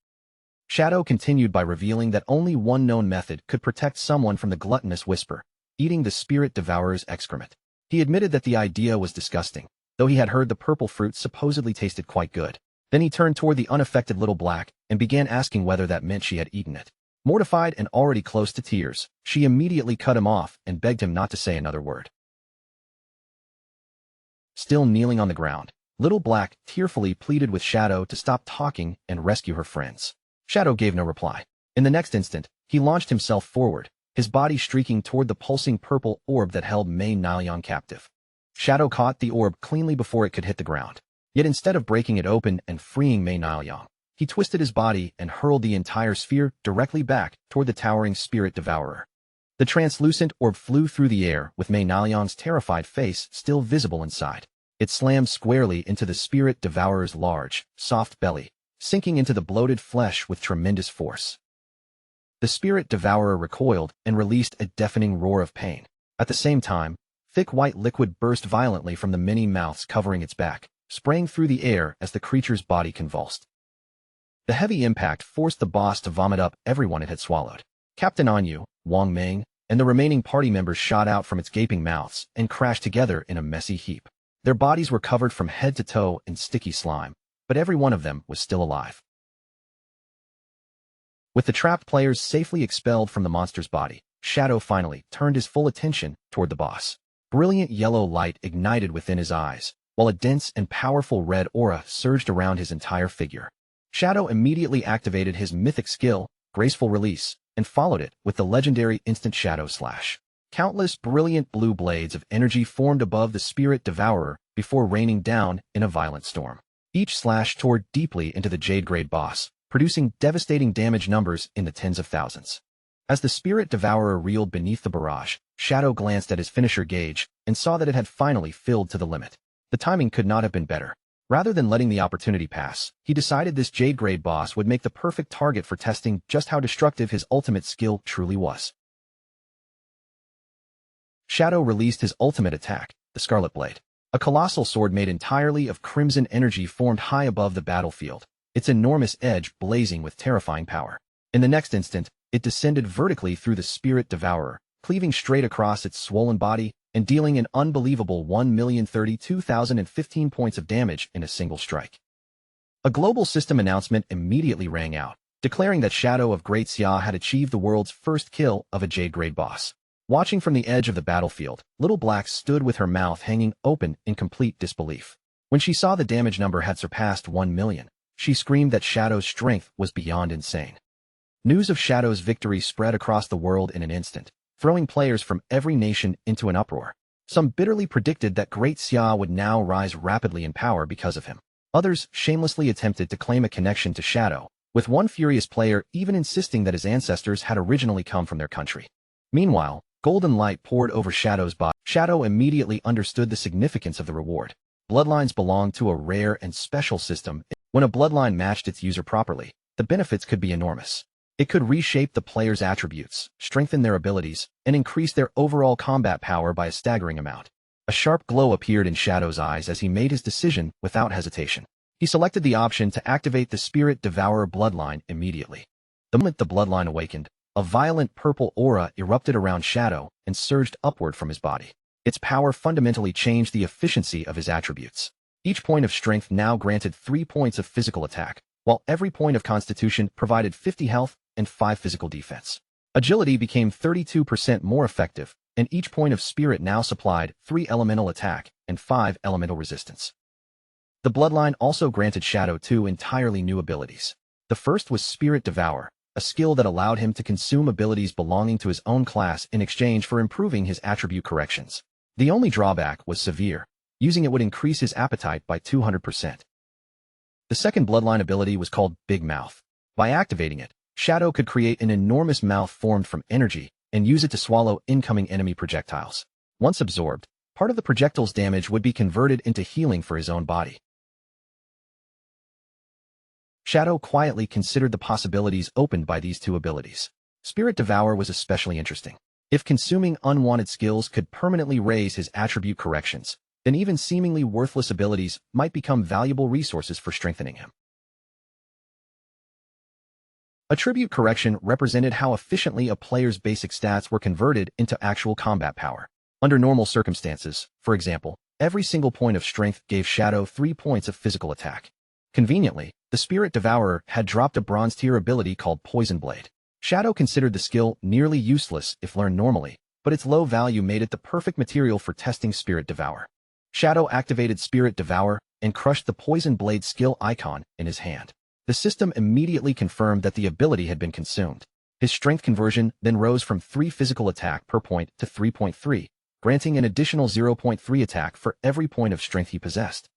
Shadow continued by revealing that only one known method could protect someone from the gluttonous whisper, eating the Spirit Devourer's excrement. He admitted that the idea was disgusting, though he had heard the purple fruit supposedly tasted quite good. Then he turned toward the unaffected little black and began asking whether that meant she had eaten it. Mortified and already close to tears, she immediately cut him off and begged him not to say another word. Still kneeling on the ground, Little Black tearfully pleaded with Shadow to stop talking and rescue her friends. Shadow gave no reply. In the next instant, he launched himself forward, his body streaking toward the pulsing purple orb that held Mei Naliang captive. Shadow caught the orb cleanly before it could hit the ground. Yet instead of breaking it open and freeing Mei Naliang, he twisted his body and hurled the entire sphere directly back toward the towering spirit devourer. The translucent orb flew through the air with Mei Naliang's terrified face still visible inside. It slammed squarely into the spirit devourer's large, soft belly, sinking into the bloated flesh with tremendous force. The spirit devourer recoiled and released a deafening roar of pain. At the same time, thick white liquid burst violently from the many mouths covering its back, spraying through the air as the creature's body convulsed. The heavy impact forced the boss to vomit up everyone it had swallowed. Captain Anyu, Wang Meng, and the remaining party members shot out from its gaping mouths and crashed together in a messy heap. Their bodies were covered from head to toe in sticky slime, but every one of them was still alive. With the trapped players safely expelled from the monster's body, Shadow finally turned his full attention toward the boss. Brilliant yellow light ignited within his eyes, while a dense and powerful red aura surged around his entire figure. Shadow immediately activated his mythic skill, Graceful Release, and followed it with the legendary Instant Shadow Slash. Countless brilliant blue blades of energy formed above the spirit devourer before raining down in a violent storm. Each slash tore deeply into the Jade-grade boss, producing devastating damage numbers in the tens of thousands. As the spirit devourer reeled beneath the barrage, Shadow glanced at his finisher gauge and saw that it had finally filled to the limit. The timing could not have been better. Rather than letting the opportunity pass, he decided this Jade-grade boss would make the perfect target for testing just how destructive his ultimate skill truly was. Shadow released his ultimate attack, the Scarlet Blade. A colossal sword made entirely of crimson energy formed high above the battlefield, its enormous edge blazing with terrifying power. In the next instant, it descended vertically through the spirit devourer, cleaving straight across its swollen body and dealing an unbelievable 1,032,015 points of damage in a single strike. A global system announcement immediately rang out, declaring that Shadow of Great Xia had achieved the world's first kill of a Jade-grade boss. Watching from the edge of the battlefield, Little Black stood with her mouth hanging open in complete disbelief. When she saw the damage number had surpassed 1 million, she screamed that Shadow's strength was beyond insane. News of Shadow's victory spread across the world in an instant, throwing players from every nation into an uproar. Some bitterly predicted that Great Xia would now rise rapidly in power because of him. Others shamelessly attempted to claim a connection to Shadow, with one furious player even insisting that his ancestors had originally come from their country. Meanwhile, golden light poured over Shadow's body. Shadow immediately understood the significance of the reward. Bloodlines belong to a rare and special system. When a bloodline matched its user properly, the benefits could be enormous. It could reshape the player's attributes, strengthen their abilities, and increase their overall combat power by a staggering amount. A sharp glow appeared in Shadow's eyes as he made his decision without hesitation. He selected the option to activate the Spirit Devourer bloodline immediately. The moment the bloodline awakened, a violent purple aura erupted around Shadow and surged upward from his body. Its power fundamentally changed the efficiency of his attributes. Each point of strength now granted 3 points of physical attack, while every point of constitution provided 50 health and 5 physical defense. Agility became 32% more effective, and each point of spirit now supplied 3 elemental attack and 5 elemental resistance. The bloodline also granted Shadow 2 entirely new abilities. The first was Spirit Devour, a skill that allowed him to consume abilities belonging to his own class in exchange for improving his attribute corrections. The only drawback was severe. Using it would increase his appetite by 200%. The second bloodline ability was called Big Mouth. By activating it, Shadow could create an enormous mouth formed from energy and use it to swallow incoming enemy projectiles. Once absorbed, part of the projectile's damage would be converted into healing for his own body. Shadow quietly considered the possibilities opened by these two abilities. Spirit Devour was especially interesting. If consuming unwanted skills could permanently raise his attribute corrections, then even seemingly worthless abilities might become valuable resources for strengthening him. Attribute correction represented how efficiently a player's basic stats were converted into actual combat power. Under normal circumstances, for example, Every single point of strength gave Shadow 3 points of physical attack. Conveniently, the Spirit Devourer had dropped a bronze tier ability called Poison Blade. Shadow considered the skill nearly useless if learned normally, but its low value made it the perfect material for testing Spirit Devour. Shadow activated Spirit Devour and crushed the Poison Blade skill icon in his hand. The system immediately confirmed that the ability had been consumed. His strength conversion then rose from 3 physical attack per point to 3.3, granting an additional 0.3 attack for every point of strength he possessed.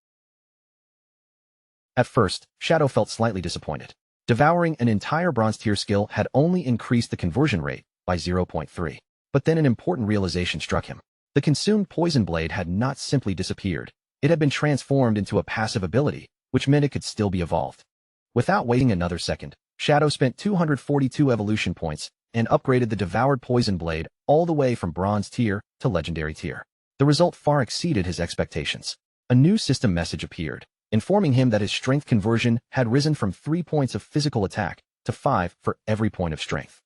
At first, Shadow felt slightly disappointed. Devouring an entire bronze tier skill had only increased the conversion rate by 0.3. But then an important realization struck him. The consumed Poison Blade had not simply disappeared. It had been transformed into a passive ability, which meant it could still be evolved. Without waiting another second, Shadow spent 242 evolution points and upgraded the devoured Poison Blade all the way from bronze tier to legendary tier. The result far exceeded his expectations. A new system message appeared, informing him that his strength conversion had risen from 3 points of physical attack to 5 for every point of strength.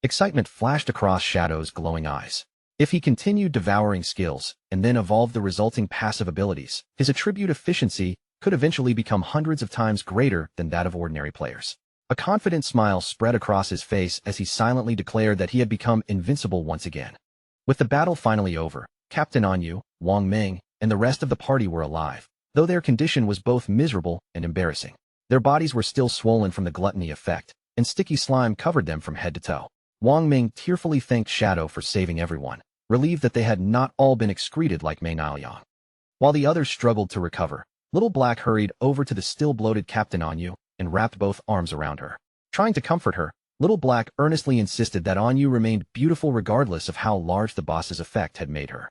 Excitement flashed across Shadow's glowing eyes. If he continued devouring skills and then evolved the resulting passive abilities, his attribute efficiency could eventually become hundreds of times greater than that of ordinary players. A confident smile spread across his face as he silently declared that he had become invincible once again. With the battle finally over, Captain Anyu, Wang Ming, and the rest of the party were alive, though their condition was both miserable and embarrassing. Their bodies were still swollen from the gluttony effect, and sticky slime covered them from head to toe. Wang Ming tearfully thanked Shadow for saving everyone, relieved that they had not all been excreted like Mei Niaoliang. While the others struggled to recover, Little Black hurried over to the still bloated Captain Anyu and wrapped both arms around her. Trying to comfort her, Little Black earnestly insisted that Anyu remained beautiful regardless of how large the boss's effect had made her.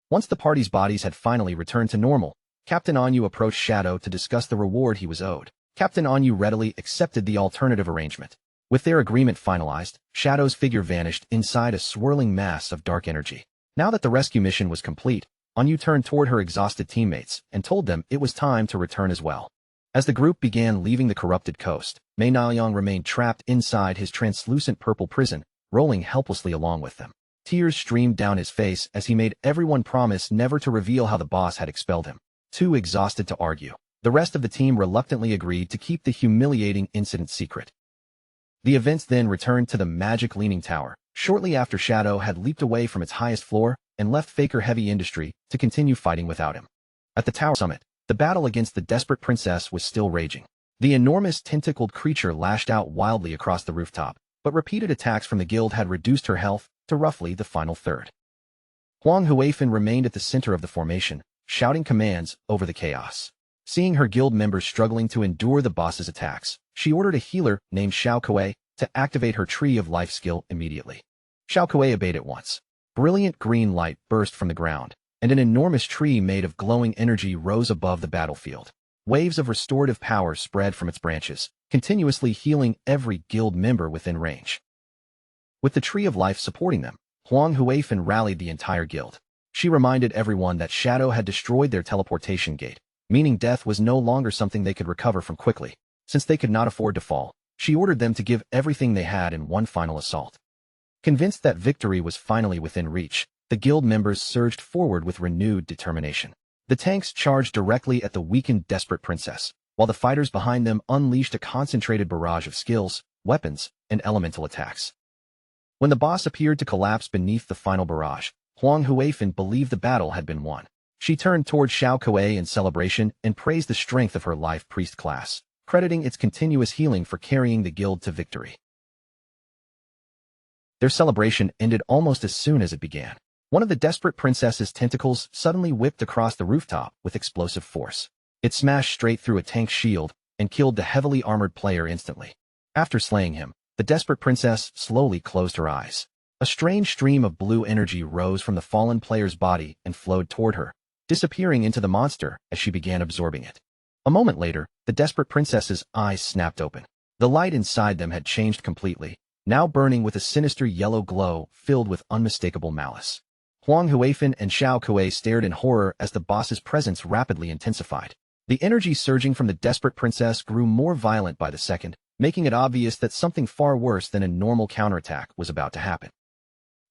Once the party's bodies had finally returned to normal, Captain Anyu approached Shadow to discuss the reward he was owed. Captain Anyu readily accepted the alternative arrangement. With their agreement finalized, Shadow's figure vanished inside a swirling mass of dark energy. Now that the rescue mission was complete, Anyu turned toward her exhausted teammates and told them it was time to return as well. As the group began leaving the corrupted coast, Mei Niaoliang remained trapped inside his translucent purple prison, rolling helplessly along with them. Tears streamed down his face as he made everyone promise never to reveal how the boss had expelled him. Too exhausted to argue, the rest of the team reluctantly agreed to keep the humiliating incident secret. The events then returned to the magic Leaning Tower, shortly after Shadow had leaped away from its highest floor and left Faker Heavy Industry to continue fighting without him. At the tower summit, the battle against the desperate princess was still raging. The enormous tentacled creature lashed out wildly across the rooftop, but repeated attacks from the guild had reduced her health to roughly the final third. Huang Huifan remained at the center of the formation, shouting commands over the chaos. Seeing her guild members struggling to endure the boss's attacks, she ordered a healer named Xiao Kuei to activate her Tree of Life skill immediately. Xiao Kuei obeyed at once. Brilliant green light burst from the ground, and an enormous tree made of glowing energy rose above the battlefield. Waves of restorative power spread from its branches, continuously healing every guild member within range. With the Tree of Life supporting them, Huang Huifan rallied the entire guild. She reminded everyone that Shadow had destroyed their teleportation gate, meaning death was no longer something they could recover from quickly. Since they could not afford to fall, she ordered them to give everything they had in one final assault. Convinced that victory was finally within reach, the guild members surged forward with renewed determination. The tanks charged directly at the weakened desperate princess, while the fighters behind them unleashed a concentrated barrage of skills, weapons, and elemental attacks. When the boss appeared to collapse beneath the final barrage, Huang Huifan believed the battle had been won. She turned toward Xiao Kuei in celebration and praised the strength of her life priest class, crediting its continuous healing for carrying the guild to victory. Their celebration ended almost as soon as it began. One of the desperate princess's tentacles suddenly whipped across the rooftop with explosive force. It smashed straight through a tank's shield and killed the heavily armored player instantly. After slaying him, the desperate princess slowly closed her eyes. A strange stream of blue energy rose from the fallen player's body and flowed toward her, disappearing into the monster as she began absorbing it. A moment later, the desperate princess's eyes snapped open. The light inside them had changed completely, now burning with a sinister yellow glow filled with unmistakable malice. Huang Huifan and Xiao Kuei stared in horror as the boss's presence rapidly intensified. The energy surging from the desperate princess grew more violent by the second, making it obvious that something far worse than a normal counterattack was about to happen.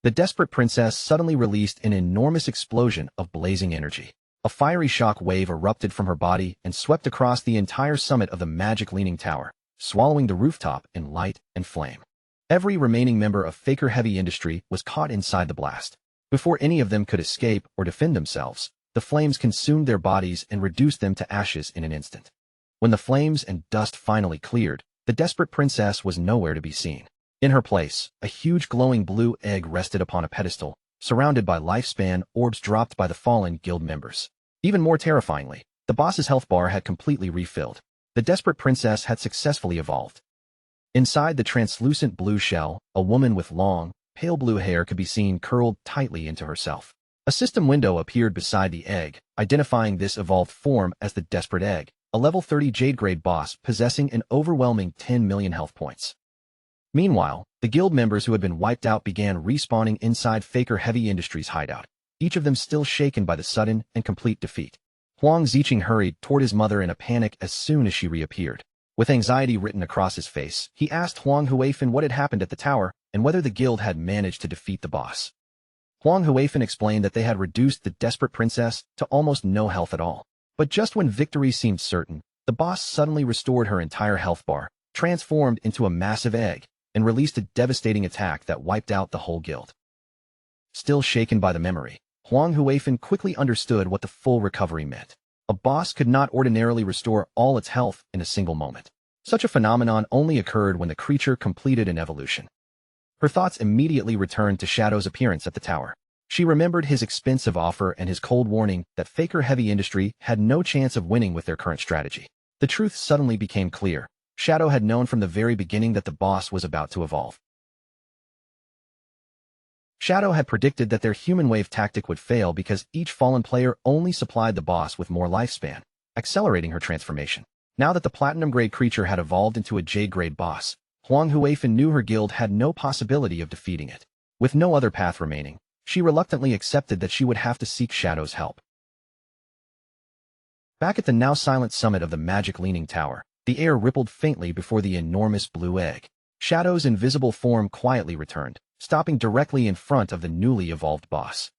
The desperate princess suddenly released an enormous explosion of blazing energy. A fiery shock wave erupted from her body and swept across the entire summit of the magic leaning tower, swallowing the rooftop in light and flame. Every remaining member of Faker Heavy Industry was caught inside the blast. Before any of them could escape or defend themselves, the flames consumed their bodies and reduced them to ashes in an instant. When the flames and dust finally cleared, the desperate princess was nowhere to be seen. In her place, a huge glowing blue egg rested upon a pedestal, surrounded by lifespan orbs dropped by the fallen guild members. Even more terrifyingly, the boss's health bar had completely refilled. The desperate princess had successfully evolved. Inside the translucent blue shell, a woman with long, pale blue hair could be seen curled tightly into herself. A system window appeared beside the egg, identifying this evolved form as the Desperate Egg, a level 30 Jade-grade boss possessing an overwhelming 10 million health points. Meanwhile, the guild members who had been wiped out began respawning inside Faker Heavy Industries' hideout, each of them still shaken by the sudden and complete defeat. Huang Ziqing hurried toward his mother in a panic as soon as she reappeared. With anxiety written across his face, he asked Huang Huifan what had happened at the tower and whether the guild had managed to defeat the boss. Huang Huifan explained that they had reduced the desperate princess to almost no health at all. But just when victory seemed certain, the boss suddenly restored her entire health bar, transformed into a massive egg, and released a devastating attack that wiped out the whole guild. Still shaken by the memory, Huang Huifan quickly understood what the full recovery meant. A boss could not ordinarily restore all its health in a single moment. Such a phenomenon only occurred when the creature completed an evolution. Her thoughts immediately returned to Shadow's appearance at the tower. She remembered his expensive offer and his cold warning that Faker Heavy Industry had no chance of winning with their current strategy. The truth suddenly became clear. Shadow had known from the very beginning that the boss was about to evolve. Shadow had predicted that their human wave tactic would fail because each fallen player only supplied the boss with more lifespan, accelerating her transformation. Now that the platinum-grade creature had evolved into a jade-grade boss, Huang Huifan knew her guild had no possibility of defeating it. With no other path remaining, she reluctantly accepted that she would have to seek Shadow's help. Back at the now-silent summit of the magic leaning tower, the air rippled faintly before the enormous blue egg. Shadow's invisible form quietly returned, stopping directly in front of the newly evolved boss.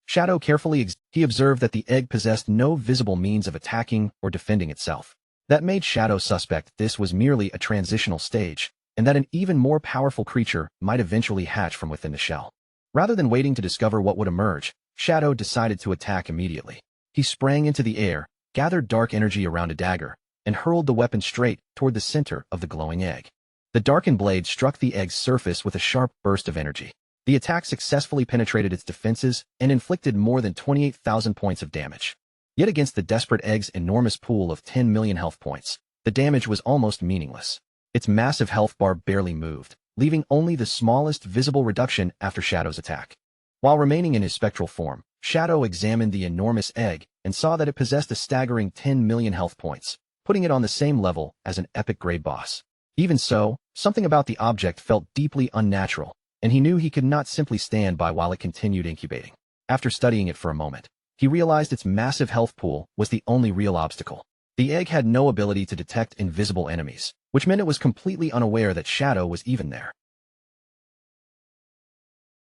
Shadow carefully he observed that the egg possessed no visible means of attacking or defending itself. That made Shadow suspect this was merely a transitional stage, and that an even more powerful creature might eventually hatch from within the shell. Rather than waiting to discover what would emerge, Shadow decided to attack immediately. He sprang into the air, gathered dark energy around a dagger, and hurled the weapon straight toward the center of the glowing egg. The darkened blade struck the egg's surface with a sharp burst of energy. The attack successfully penetrated its defenses and inflicted more than 28,000 points of damage. Yet against the desperate egg's enormous pool of 10 million health points, the damage was almost meaningless. Its massive health bar barely moved, leaving only the smallest visible reduction after Shadow's attack. While remaining in his spectral form, Shadow examined the enormous egg and saw that it possessed a staggering 10 million health points, putting it on the same level as an epic-grade boss. Even so, something about the object felt deeply unnatural, and he knew he could not simply stand by while it continued incubating. After studying it for a moment, he realized its massive health pool was the only real obstacle. The egg had no ability to detect invisible enemies, which meant it was completely unaware that Shadow was even there.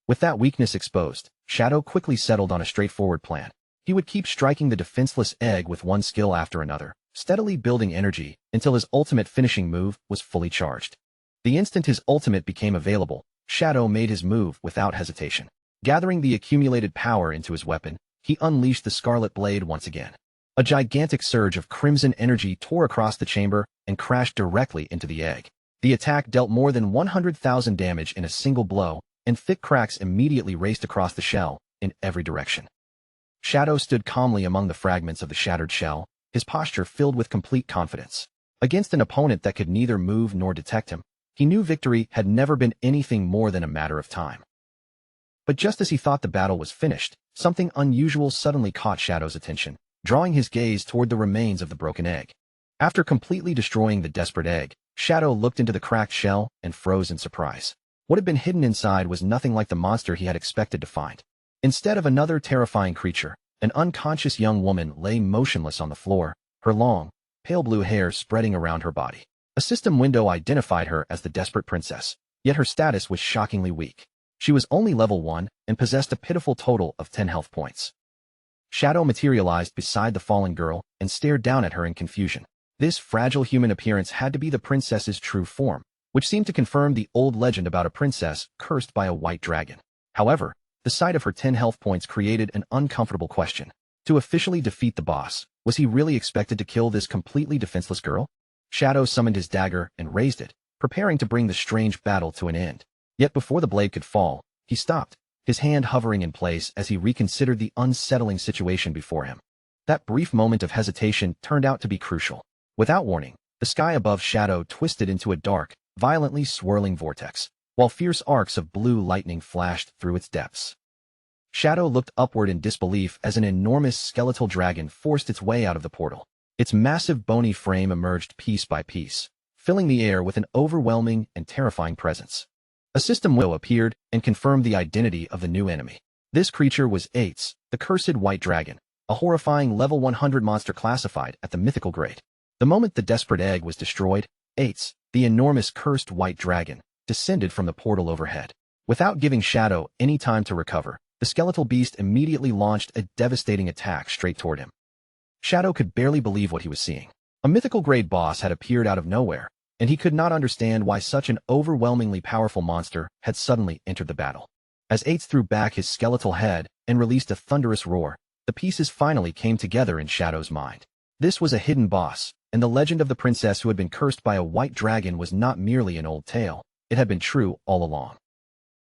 With that weakness exposed, Shadow quickly settled on a straightforward plan. He would keep striking the defenseless egg with one skill after another, steadily building energy until his ultimate finishing move was fully charged. The instant his ultimate became available, Shadow made his move without hesitation. Gathering the accumulated power into his weapon, he unleashed the Scarlet Blade once again. A gigantic surge of crimson energy tore across the chamber and crashed directly into the egg. The attack dealt more than 100,000 damage in a single blow, and thick cracks immediately raced across the shell in every direction. Shadow stood calmly among the fragments of the shattered shell, his posture filled with complete confidence. Against an opponent that could neither move nor detect him, he knew victory had never been anything more than a matter of time. But just as he thought the battle was finished, something unusual suddenly caught Shadow's attention, drawing his gaze toward the remains of the broken egg. After completely destroying the desperate egg, Shadow looked into the cracked shell and froze in surprise. What had been hidden inside was nothing like the monster he had expected to find. Instead of another terrifying creature, an unconscious young woman lay motionless on the floor, her long, pale blue hair spreading around her body. A system window identified her as the desperate princess, yet her status was shockingly weak. She was only level 1 and possessed a pitiful total of 10 health points. Shadow materialized beside the fallen girl and stared down at her in confusion. This fragile human appearance had to be the princess's true form, which seemed to confirm the old legend about a princess cursed by a white dragon. However, the sight of her 10 health points created an uncomfortable question. To officially defeat the boss, was he really expected to kill this completely defenseless girl? Shadow summoned his dagger and raised it, preparing to bring the strange battle to an end. Yet before the blade could fall, he stopped, his hand hovering in place as he reconsidered the unsettling situation before him. That brief moment of hesitation turned out to be crucial. Without warning, the sky above Shadow twisted into a dark, violently swirling vortex, while fierce arcs of blue lightning flashed through its depths. Shadow looked upward in disbelief as an enormous skeletal dragon forced its way out of the portal. Its massive bony frame emerged piece by piece, filling the air with an overwhelming and terrifying presence. A system window appeared and confirmed the identity of the new enemy. This creature was Ates, the cursed white dragon, a horrifying level 100 monster classified at the mythical grade. The moment the desperate egg was destroyed, Ates, the enormous cursed white dragon, descended from the portal overhead. Without giving Shadow any time to recover, the skeletal beast immediately launched a devastating attack straight toward him. Shadow could barely believe what he was seeing. A mythical-grade boss had appeared out of nowhere, and he could not understand why such an overwhelmingly powerful monster had suddenly entered the battle. As Ates threw back his skeletal head and released a thunderous roar, the pieces finally came together in Shadow's mind. This was a hidden boss, and the legend of the princess who had been cursed by a white dragon was not merely an old tale, it had been true all along.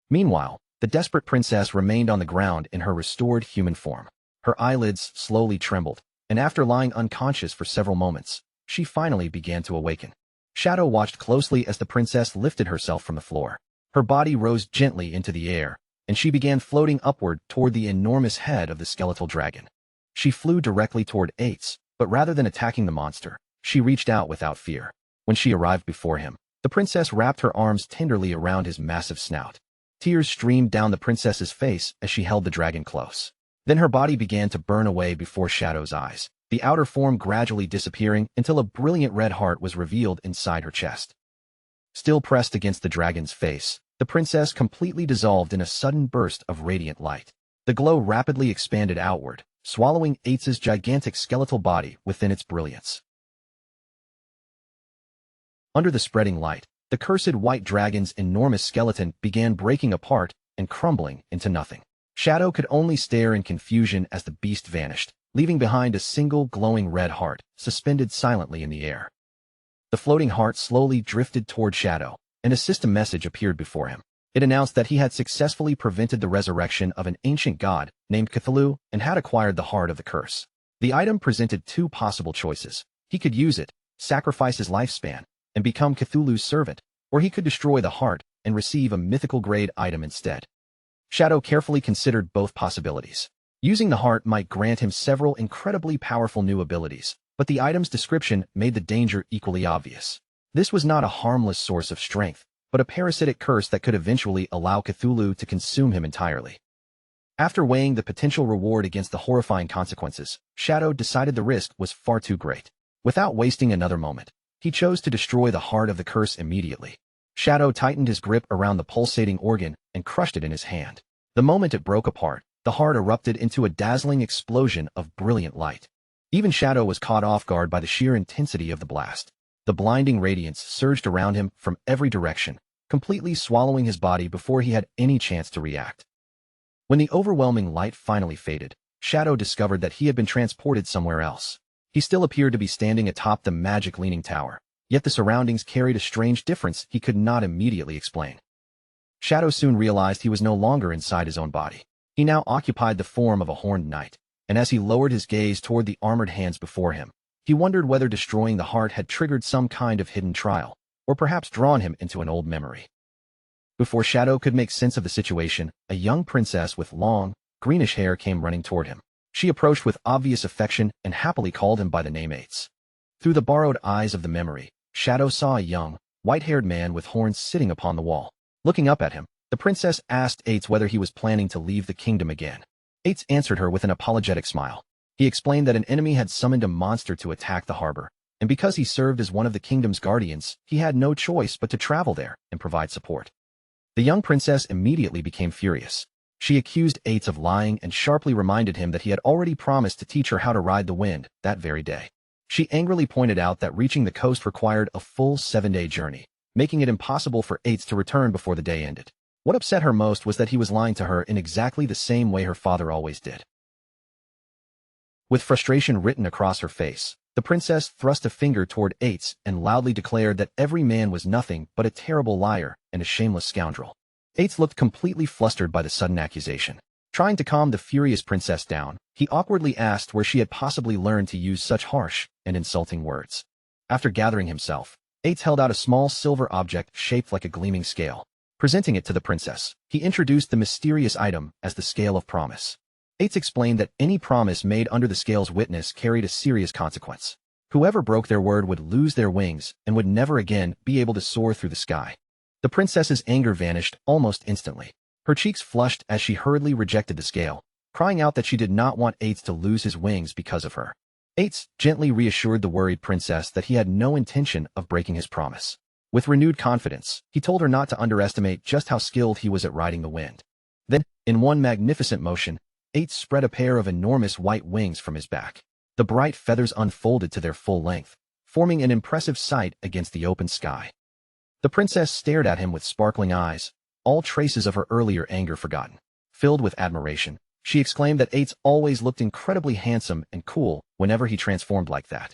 Meanwhile, the desperate princess remained on the ground in her restored human form. Her eyelids slowly trembled, and after lying unconscious for several moments, she finally began to awaken. Shadow watched closely as the princess lifted herself from the floor. Her body rose gently into the air, and she began floating upward toward the enormous head of the skeletal dragon. She flew directly toward Ates, but rather than attacking the monster, she reached out without fear. When she arrived before him, the princess wrapped her arms tenderly around his massive snout. Tears streamed down the princess's face as she held the dragon close. Then her body began to burn away before Shadow's eyes, the outer form gradually disappearing until a brilliant red heart was revealed inside her chest. Still pressed against the dragon's face, the princess completely dissolved in a sudden burst of radiant light. The glow rapidly expanded outward, swallowing Ates's gigantic skeletal body within its brilliance. Under the spreading light, the cursed white dragon's enormous skeleton began breaking apart and crumbling into nothing. Shadow could only stare in confusion as the beast vanished, leaving behind a single glowing red heart, suspended silently in the air. The floating heart slowly drifted toward Shadow, and a system message appeared before him. It announced that he had successfully prevented the resurrection of an ancient god named Cthulhu and had acquired the heart of the curse. The item presented two possible choices. He could use it, sacrifice his lifespan, and become Cthulhu's servant, or he could destroy the heart and receive a mythical-grade item instead. Shadow carefully considered both possibilities. Using the heart might grant him several incredibly powerful new abilities, but the item's description made the danger equally obvious. This was not a harmless source of strength, but a parasitic curse that could eventually allow Cthulhu to consume him entirely. After weighing the potential reward against the horrifying consequences, Shadow decided the risk was far too great. Without wasting another moment, he chose to destroy the heart of the curse immediately. Shadow tightened his grip around the pulsating organ and crushed it in his hand. The moment it broke apart, the heart erupted into a dazzling explosion of brilliant light. Even Shadow was caught off guard by the sheer intensity of the blast. The blinding radiance surged around him from every direction, completely swallowing his body before he had any chance to react. When the overwhelming light finally faded, Shadow discovered that he had been transported somewhere else. He still appeared to be standing atop the magic leaning tower, yet the surroundings carried a strange difference he could not immediately explain. Shadow soon realized he was no longer inside his own body. He now occupied the form of a horned knight, and as he lowered his gaze toward the armored hands before him, he wondered whether destroying the heart had triggered some kind of hidden trial, or perhaps drawn him into an old memory. Before Shadow could make sense of the situation, a young princess with long, greenish hair came running toward him. She approached with obvious affection and happily called him by the name Ates. Through the borrowed eyes of the memory, Shadow saw a young, white-haired man with horns sitting upon the wall. Looking up at him, the princess asked Ates whether he was planning to leave the kingdom again. Ates answered her with an apologetic smile. He explained that an enemy had summoned a monster to attack the harbor, and because he served as one of the kingdom's guardians, he had no choice but to travel there and provide support. The young princess immediately became furious. She accused Ates of lying and sharply reminded him that he had already promised to teach her how to ride the wind that very day. She angrily pointed out that reaching the coast required a full 7-day journey, making it impossible for Ates to return before the day ended. What upset her most was that he was lying to her in exactly the same way her father always did. With frustration written across her face, the princess thrust a finger toward Ates and loudly declared that every man was nothing but a terrible liar and a shameless scoundrel. Ates looked completely flustered by the sudden accusation. Trying to calm the furious princess down, he awkwardly asked where she had possibly learned to use such harsh and insulting words. After gathering himself, Ates held out a small silver object shaped like a gleaming scale. Presenting it to the princess, he introduced the mysterious item as the Scale of Promise. Ates explained that any promise made under the scale's witness carried a serious consequence. Whoever broke their word would lose their wings and would never again be able to soar through the sky. The princess's anger vanished almost instantly. Her cheeks flushed as she hurriedly rejected the scale, crying out that she did not want Ates to lose his wings because of her. Ates gently reassured the worried princess that he had no intention of breaking his promise. With renewed confidence, he told her not to underestimate just how skilled he was at riding the wind. Then, in one magnificent motion, Ates spread a pair of enormous white wings from his back. The bright feathers unfolded to their full length, forming an impressive sight against the open sky. The princess stared at him with sparkling eyes, all traces of her earlier anger forgotten. Filled with admiration, she exclaimed that Ates always looked incredibly handsome and cool whenever he transformed like that.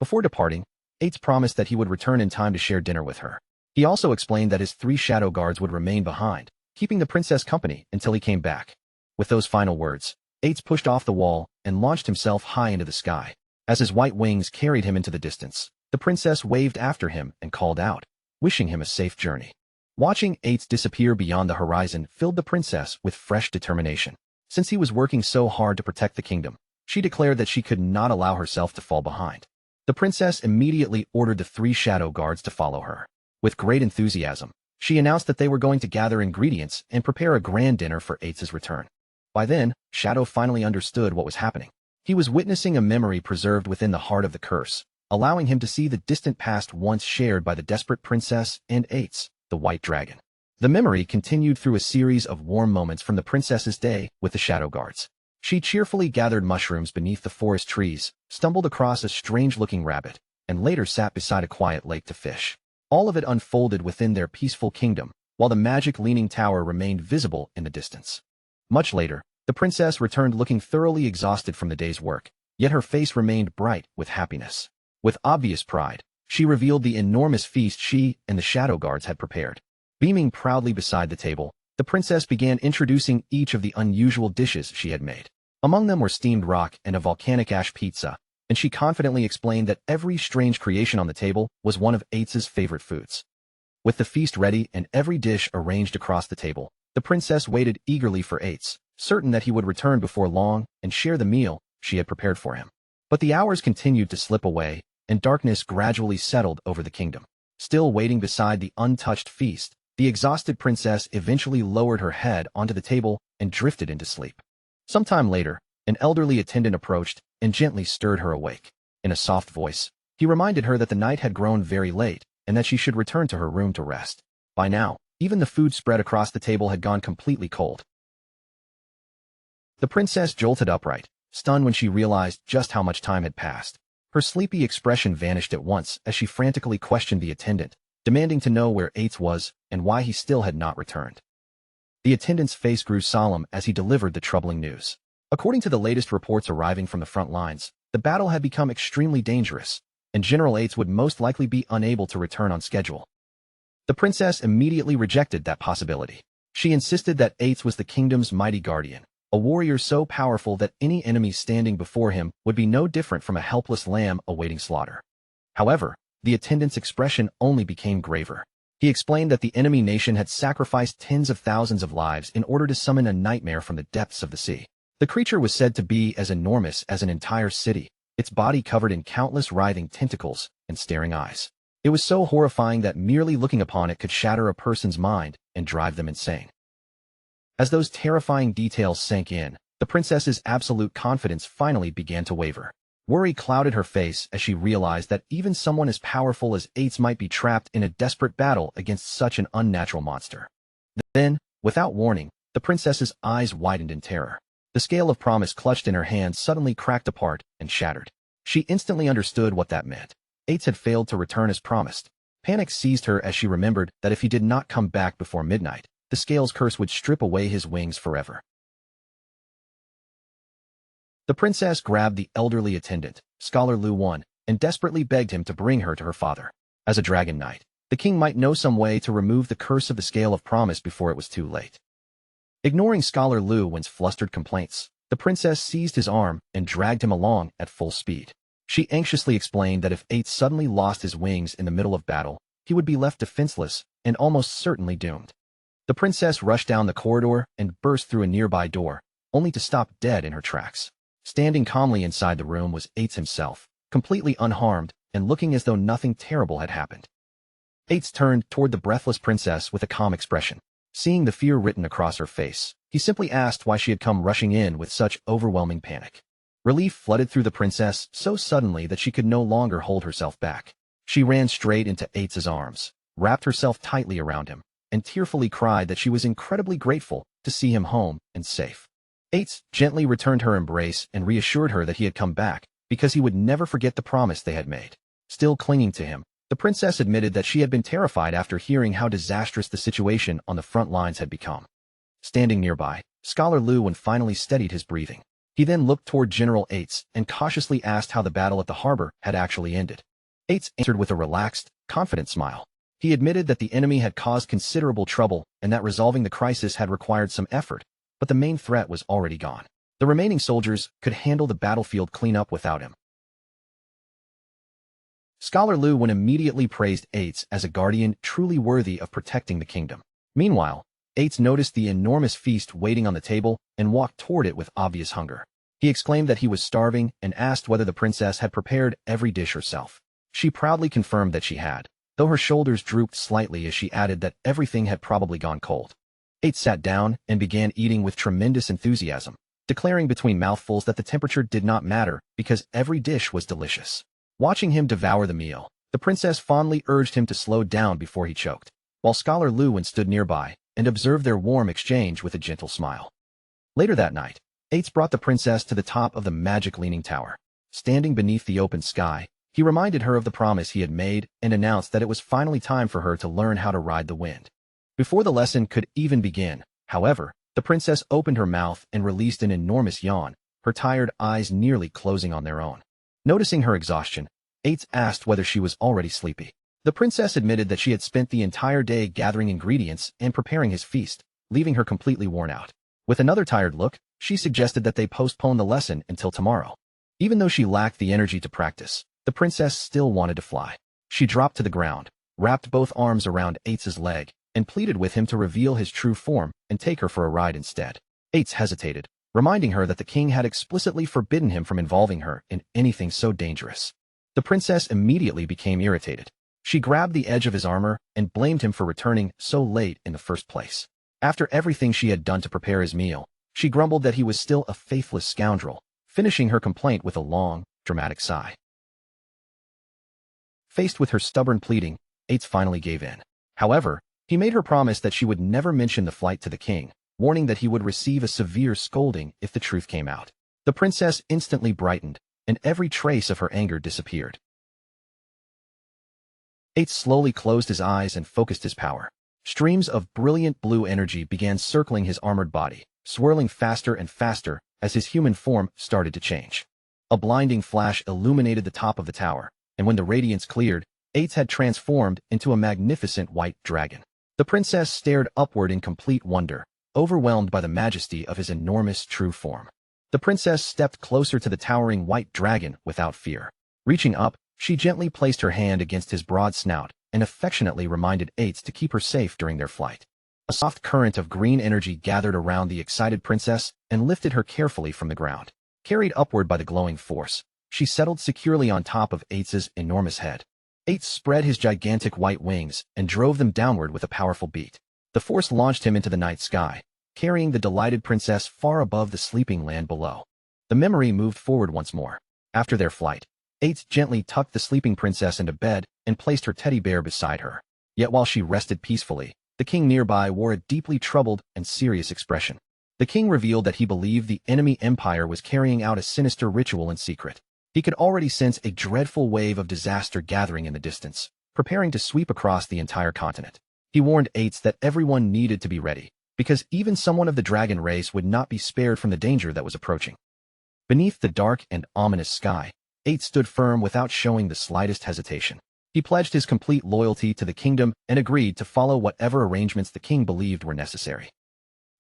Before departing, Ates promised that he would return in time to share dinner with her. He also explained that his 3 shadow guards would remain behind, keeping the princess company until he came back. With those final words, Ates pushed off the wall and launched himself high into the sky. As his white wings carried him into the distance, the princess waved after him and called out, wishing him a safe journey. Watching Ates disappear beyond the horizon filled the princess with fresh determination. Since he was working so hard to protect the kingdom, she declared that she could not allow herself to fall behind. The princess immediately ordered the 3 shadow guards to follow her. With great enthusiasm, she announced that they were going to gather ingredients and prepare a grand dinner for Ates' return. By then, Shadow finally understood what was happening. He was witnessing a memory preserved within the heart of the curse, allowing him to see the distant past once shared by the desperate princess and Ates, the white dragon. The memory continued through a series of warm moments from the princess's day with the shadow guards. She cheerfully gathered mushrooms beneath the forest trees, stumbled across a strange-looking rabbit, and later sat beside a quiet lake to fish. All of it unfolded within their peaceful kingdom, while the magic leaning tower remained visible in the distance. Much later, the princess returned looking thoroughly exhausted from the day's work, yet her face remained bright with happiness. With obvious pride, she revealed the enormous feast she and the shadow guards had prepared. Beaming proudly beside the table, the princess began introducing each of the unusual dishes she had made. Among them were steamed rock and a volcanic ash pizza, and she confidently explained that every strange creation on the table was one of Ates' favorite foods. With the feast ready and every dish arranged across the table, the princess waited eagerly for Ates, certain that he would return before long and share the meal she had prepared for him. But the hours continued to slip away, and darkness gradually settled over the kingdom. Still waiting beside the untouched feast, the exhausted princess eventually lowered her head onto the table and drifted into sleep. Sometime later, an elderly attendant approached and gently stirred her awake. In a soft voice, he reminded her that the night had grown very late and that she should return to her room to rest. By now, even the food spread across the table had gone completely cold. The princess jolted upright, stunned when she realized just how much time had passed. Her sleepy expression vanished at once as she frantically questioned the attendant, demanding to know where Ates was and why he still had not returned. The attendant's face grew solemn as he delivered the troubling news. According to the latest reports arriving from the front lines, the battle had become extremely dangerous, and General Ates would most likely be unable to return on schedule. The princess immediately rejected that possibility. She insisted that Ates was the kingdom's mighty guardian, a warrior so powerful that any enemy standing before him would be no different from a helpless lamb awaiting slaughter. However, the attendant's expression only became graver. He explained that the enemy nation had sacrificed tens of thousands of lives in order to summon a nightmare from the depths of the sea. The creature was said to be as enormous as an entire city, its body covered in countless writhing tentacles and staring eyes. It was so horrifying that merely looking upon it could shatter a person's mind and drive them insane. As those terrifying details sank in, the princess's absolute confidence finally began to waver. Worry clouded her face as she realized that even someone as powerful as Ates might be trapped in a desperate battle against such an unnatural monster. Then, Without warning, the princess's eyes widened in terror. The scale of promise clutched in her hand suddenly cracked apart and shattered. She instantly understood what that meant. Eights had failed to return as promised. Panic seized her as she remembered that if he did not come back before midnight, the scale's curse would strip away his wings forever. The princess grabbed the elderly attendant, Scholar Lu Wan, and desperately begged him to bring her to her father. As a dragon knight, the king might know some way to remove the curse of the scale of promise before it was too late. Ignoring Scholar Lu Wan's flustered complaints, the princess seized his arm and dragged him along at full speed. She anxiously explained that if Eights suddenly lost his wings in the middle of battle, he would be left defenseless and almost certainly doomed. The princess rushed down the corridor and burst through a nearby door, only to stop dead in her tracks. Standing calmly inside the room was Eights himself, completely unharmed and looking as though nothing terrible had happened. Eights turned toward the breathless princess with a calm expression. Seeing the fear written across her face, he simply asked why she had come rushing in with such overwhelming panic. Relief flooded through the princess so suddenly that she could no longer hold herself back. She ran straight into Eights' arms, wrapped herself tightly around him, and tearfully cried that she was incredibly grateful to see him home and safe. Eights gently returned her embrace and reassured her that he had come back because he would never forget the promise they had made. Still clinging to him, the princess admitted that she had been terrified after hearing how disastrous the situation on the front lines had become. Standing nearby, Scholar Lu Wan finally steadied his breathing. He then looked toward General Eights and cautiously asked how the battle at the harbor had actually ended. Eights answered with a relaxed, confident smile. He admitted that the enemy had caused considerable trouble and that resolving the crisis had required some effort, but the main threat was already gone. The remaining soldiers could handle the battlefield cleanup without him. Scholar Lu Wan immediately praised Eights as a guardian truly worthy of protecting the kingdom. Meanwhile, Eights noticed the enormous feast waiting on the table and walked toward it with obvious hunger. He exclaimed that he was starving and asked whether the princess had prepared every dish herself. She proudly confirmed that she had, though her shoulders drooped slightly as she added that everything had probably gone cold. Eights sat down and began eating with tremendous enthusiasm, declaring between mouthfuls that the temperature did not matter because every dish was delicious. Watching him devour the meal, the princess fondly urged him to slow down before he choked, while Scholar Lu Wan stood nearby and observed their warm exchange with a gentle smile. Later that night, Eights brought the princess to the top of the magic leaning tower. Standing beneath the open sky, he reminded her of the promise he had made and announced that it was finally time for her to learn how to ride the wind. Before the lesson could even begin, however, the princess opened her mouth and released an enormous yawn, her tired eyes nearly closing on their own. Noticing her exhaustion, Eights asked whether she was already sleepy. The princess admitted that she had spent the entire day gathering ingredients and preparing his feast, leaving her completely worn out. With another tired look, she suggested that they postpone the lesson until tomorrow. Even though she lacked the energy to practice, the princess still wanted to fly. She dropped to the ground, wrapped both arms around Eights' leg, and pleaded with him to reveal his true form and take her for a ride instead. Eights hesitated, reminding her that the king had explicitly forbidden him from involving her in anything so dangerous. The princess immediately became irritated. She grabbed the edge of his armor and blamed him for returning so late in the first place. After everything she had done to prepare his meal, she grumbled that he was still a faithless scoundrel, finishing her complaint with a long, dramatic sigh. Faced with her stubborn pleading, Eights finally gave in. However, he made her promise that she would never mention the flight to the king, warning that he would receive a severe scolding if the truth came out. The princess instantly brightened, and every trace of her anger disappeared. Eights slowly closed his eyes and focused his power. Streams of brilliant blue energy began circling his armored body, swirling faster and faster as his human form started to change. A blinding flash illuminated the top of the tower, and when the radiance cleared, Eights had transformed into a magnificent white dragon. The princess stared upward in complete wonder, overwhelmed by the majesty of his enormous true form. The princess stepped closer to the towering white dragon without fear. Reaching up, she gently placed her hand against his broad snout and affectionately reminded Eights to keep her safe during their flight. A soft current of green energy gathered around the excited princess and lifted her carefully from the ground. Carried upward by the glowing force, she settled securely on top of Eights' enormous head. Eights spread his gigantic white wings and drove them downward with a powerful beat. The force launched him into the night sky, carrying the delighted princess far above the sleeping land below. The memory moved forward once more. After their flight, Eights gently tucked the sleeping princess into bed and placed her teddy bear beside her. Yet while she rested peacefully, The king nearby wore a deeply troubled and serious expression. The king revealed that he believed the enemy empire was carrying out a sinister ritual in secret. He could already sense a dreadful wave of disaster gathering in the distance, preparing to sweep across the entire continent. He warned Ates that everyone needed to be ready, because even someone of the dragon race would not be spared from the danger that was approaching. Beneath the dark and ominous sky, Ates stood firm without showing the slightest hesitation. He pledged his complete loyalty to the kingdom and agreed to follow whatever arrangements the king believed were necessary.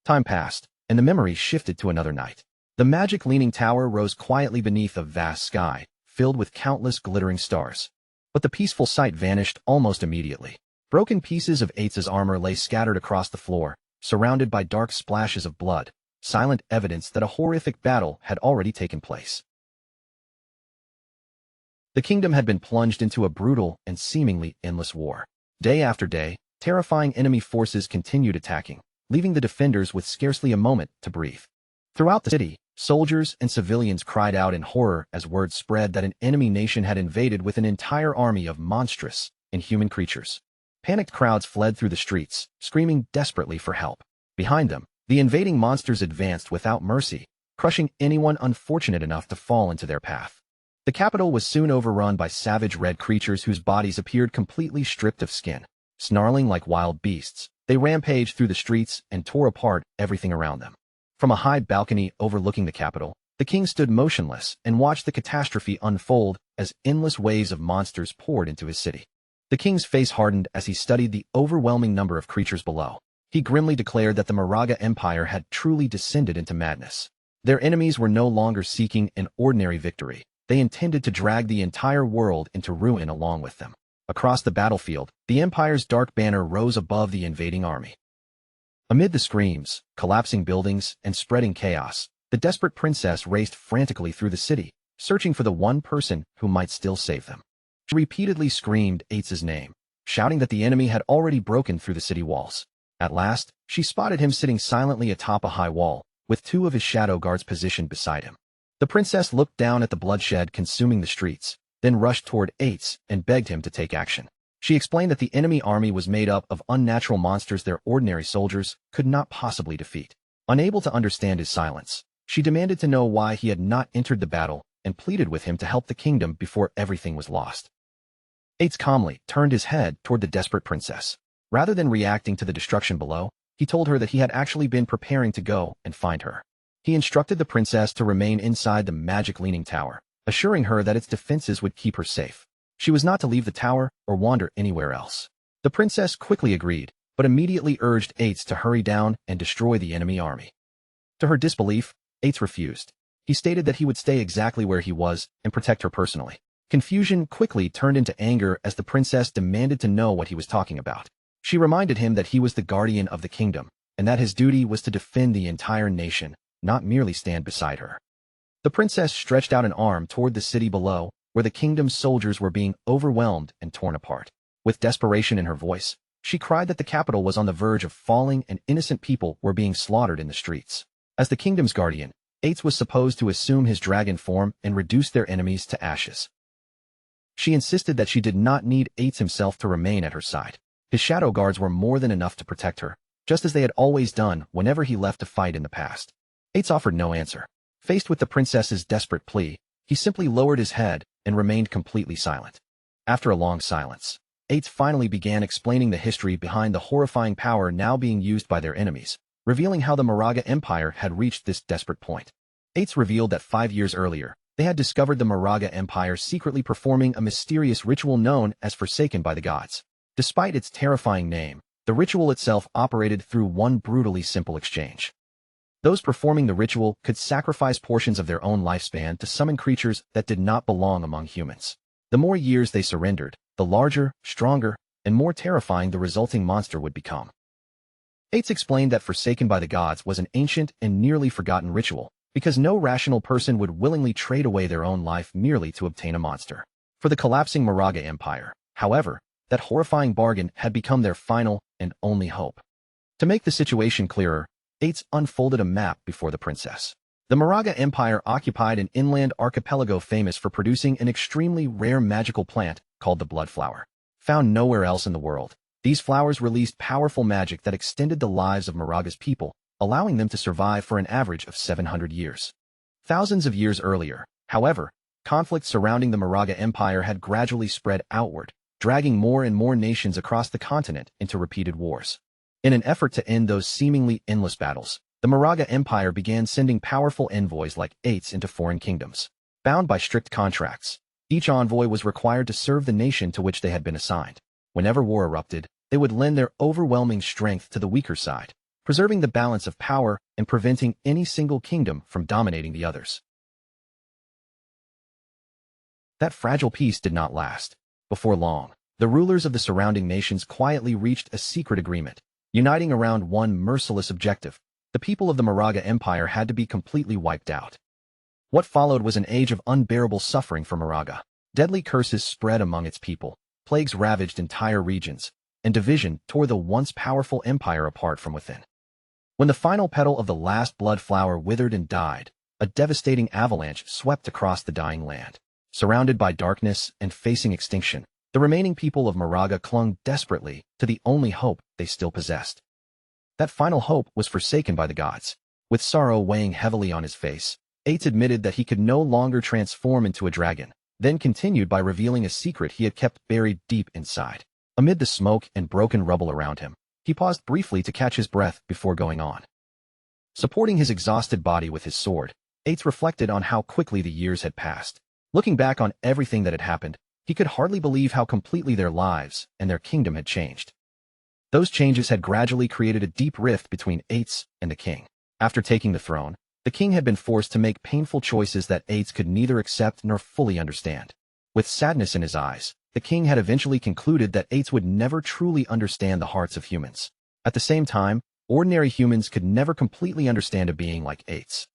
Time passed, and the memory shifted to another night. The magic leaning tower rose quietly beneath a vast sky, filled with countless glittering stars. But the peaceful sight vanished almost immediately. Broken pieces of Ates's armor lay scattered across the floor, surrounded by dark splashes of blood, silent evidence that a horrific battle had already taken place. The kingdom had been plunged into a brutal and seemingly endless war. Day after day, terrifying enemy forces continued attacking, leaving the defenders with scarcely a moment to breathe. Throughout the city, soldiers and civilians cried out in horror as word spread that an enemy nation had invaded with an entire army of monstrous, inhuman creatures. Panicked crowds fled through the streets, screaming desperately for help. Behind them, the invading monsters advanced without mercy, crushing anyone unfortunate enough to fall into their path. The capital was soon overrun by savage red creatures whose bodies appeared completely stripped of skin. Snarling like wild beasts, they rampaged through the streets and tore apart everything around them. From a high balcony overlooking the capital, the king stood motionless and watched the catastrophe unfold as endless waves of monsters poured into his city. The king's face hardened as he studied the overwhelming number of creatures below. He grimly declared that the Moraga Empire had truly descended into madness. Their enemies were no longer seeking an ordinary victory. They intended to drag the entire world into ruin along with them. Across the battlefield, the Empire's dark banner rose above the invading army. Amid the screams, collapsing buildings, and spreading chaos, the desperate princess raced frantically through the city, searching for the one person who might still save them. She repeatedly screamed Ates's name, shouting that the enemy had already broken through the city walls. At last, she spotted him sitting silently atop a high wall, with two of his shadow guards positioned beside him. The princess looked down at the bloodshed consuming the streets, then rushed toward Ates and begged him to take action. She explained that the enemy army was made up of unnatural monsters their ordinary soldiers could not possibly defeat. Unable to understand his silence, she demanded to know why he had not entered the battle and pleaded with him to help the kingdom before everything was lost. Ates calmly turned his head toward the desperate princess. Rather than reacting to the destruction below, he told her that he had actually been preparing to go and find her. He instructed the princess to remain inside the magic leaning tower, assuring her that its defenses would keep her safe. She was not to leave the tower or wander anywhere else. The princess quickly agreed, but immediately urged Ates to hurry down and destroy the enemy army. To her disbelief, Ates refused. He stated that he would stay exactly where he was and protect her personally. Confusion quickly turned into anger as the princess demanded to know what he was talking about. She reminded him that he was the guardian of the kingdom, and that his duty was to defend the entire nation, not merely stand beside her. The princess stretched out an arm toward the city below, where the kingdom's soldiers were being overwhelmed and torn apart. With desperation in her voice, she cried that the capital was on the verge of falling and innocent people were being slaughtered in the streets. As the kingdom's guardian, Ates was supposed to assume his dragon form and reduce their enemies to ashes. She insisted that she did not need Ates himself to remain at her side. His shadow guards were more than enough to protect her, just as they had always done whenever he left to fight in the past. Ates offered no answer. Faced with the princess's desperate plea, he simply lowered his head and remained completely silent. After a long silence, Ates finally began explaining the history behind the horrifying power now being used by their enemies, revealing how the Moraga Empire had reached this desperate point. Ates revealed that 5 years earlier, they had discovered the Moraga Empire secretly performing a mysterious ritual known as Forsaken by the Gods. Despite its terrifying name, the ritual itself operated through one brutally simple exchange. Those performing the ritual could sacrifice portions of their own lifespan to summon creatures that did not belong among humans. The more years they surrendered, the larger, stronger, and more terrifying the resulting monster would become. Ates explained that Forsaken by the Gods was an ancient and nearly forgotten ritual, because no rational person would willingly trade away their own life merely to obtain a monster. For the collapsing Moraga Empire, however, that horrifying bargain had become their final and only hope. To make the situation clearer, Ates unfolded a map before the princess. The Moraga Empire occupied an inland archipelago famous for producing an extremely rare magical plant called the blood flower. Found nowhere else in the world, These flowers released powerful magic that extended the lives of Moraga's people, allowing them to survive for an average of 700 years. Thousands of years earlier, however, conflict surrounding the Moraga Empire had gradually spread outward, dragging more and more nations across the continent into repeated wars. In an effort to end those seemingly endless battles, the Moraga Empire began sending powerful envoys like Eights into foreign kingdoms. Bound by strict contracts, each envoy was required to serve the nation to which they had been assigned. Whenever war erupted, they would lend their overwhelming strength to the weaker side, preserving the balance of power and preventing any single kingdom from dominating the others. That fragile peace did not last. Before long, the rulers of the surrounding nations quietly reached a secret agreement, uniting around one merciless objective. The people of the Moraga Empire had to be completely wiped out. What followed was an age of unbearable suffering for Moraga. Deadly curses spread among its people, plagues ravaged entire regions, and division tore the once powerful empire apart from within. When the final petal of the last blood flower withered and died, a devastating avalanche swept across the dying land. Surrounded by darkness and facing extinction, the remaining people of Moraga clung desperately to the only hope they still possessed. That final hope was forsaken by the gods. With sorrow weighing heavily on his face, Eights admitted that he could no longer transform into a dragon, then continued by revealing a secret he had kept buried deep inside. Amid the smoke and broken rubble around him, he paused briefly to catch his breath before going on. Supporting his exhausted body with his sword, Eights reflected on how quickly the years had passed. Looking back on everything that had happened, he could hardly believe how completely their lives and their kingdom had changed. Those changes had gradually created a deep rift between Eights and the king. After taking the throne, the king had been forced to make painful choices that Eights could neither accept nor fully understand. With sadness in his eyes, the king had eventually concluded that Eights would never truly understand the hearts of humans. At the same time, ordinary humans could never completely understand a being like Eights.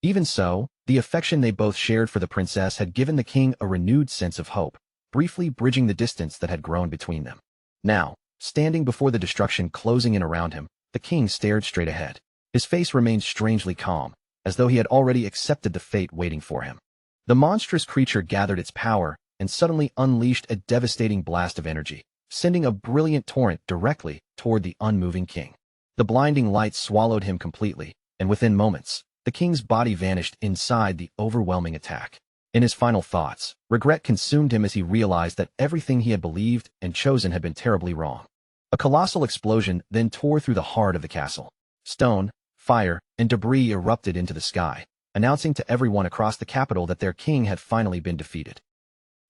Even so, the affection they both shared for the princess had given the king a renewed sense of hope, briefly bridging the distance that had grown between them. Now, standing before the destruction closing in around him, the king stared straight ahead. His face remained strangely calm, as though he had already accepted the fate waiting for him. The monstrous creature gathered its power and suddenly unleashed a devastating blast of energy, sending a brilliant torrent directly toward the unmoving king. The blinding light swallowed him completely, and within moments, the king's body vanished inside the overwhelming attack. In his final thoughts, regret consumed him as he realized that everything he had believed and chosen had been terribly wrong. A colossal explosion then tore through the heart of the castle. Stone, fire, and debris erupted into the sky, announcing to everyone across the capital that their king had finally been defeated.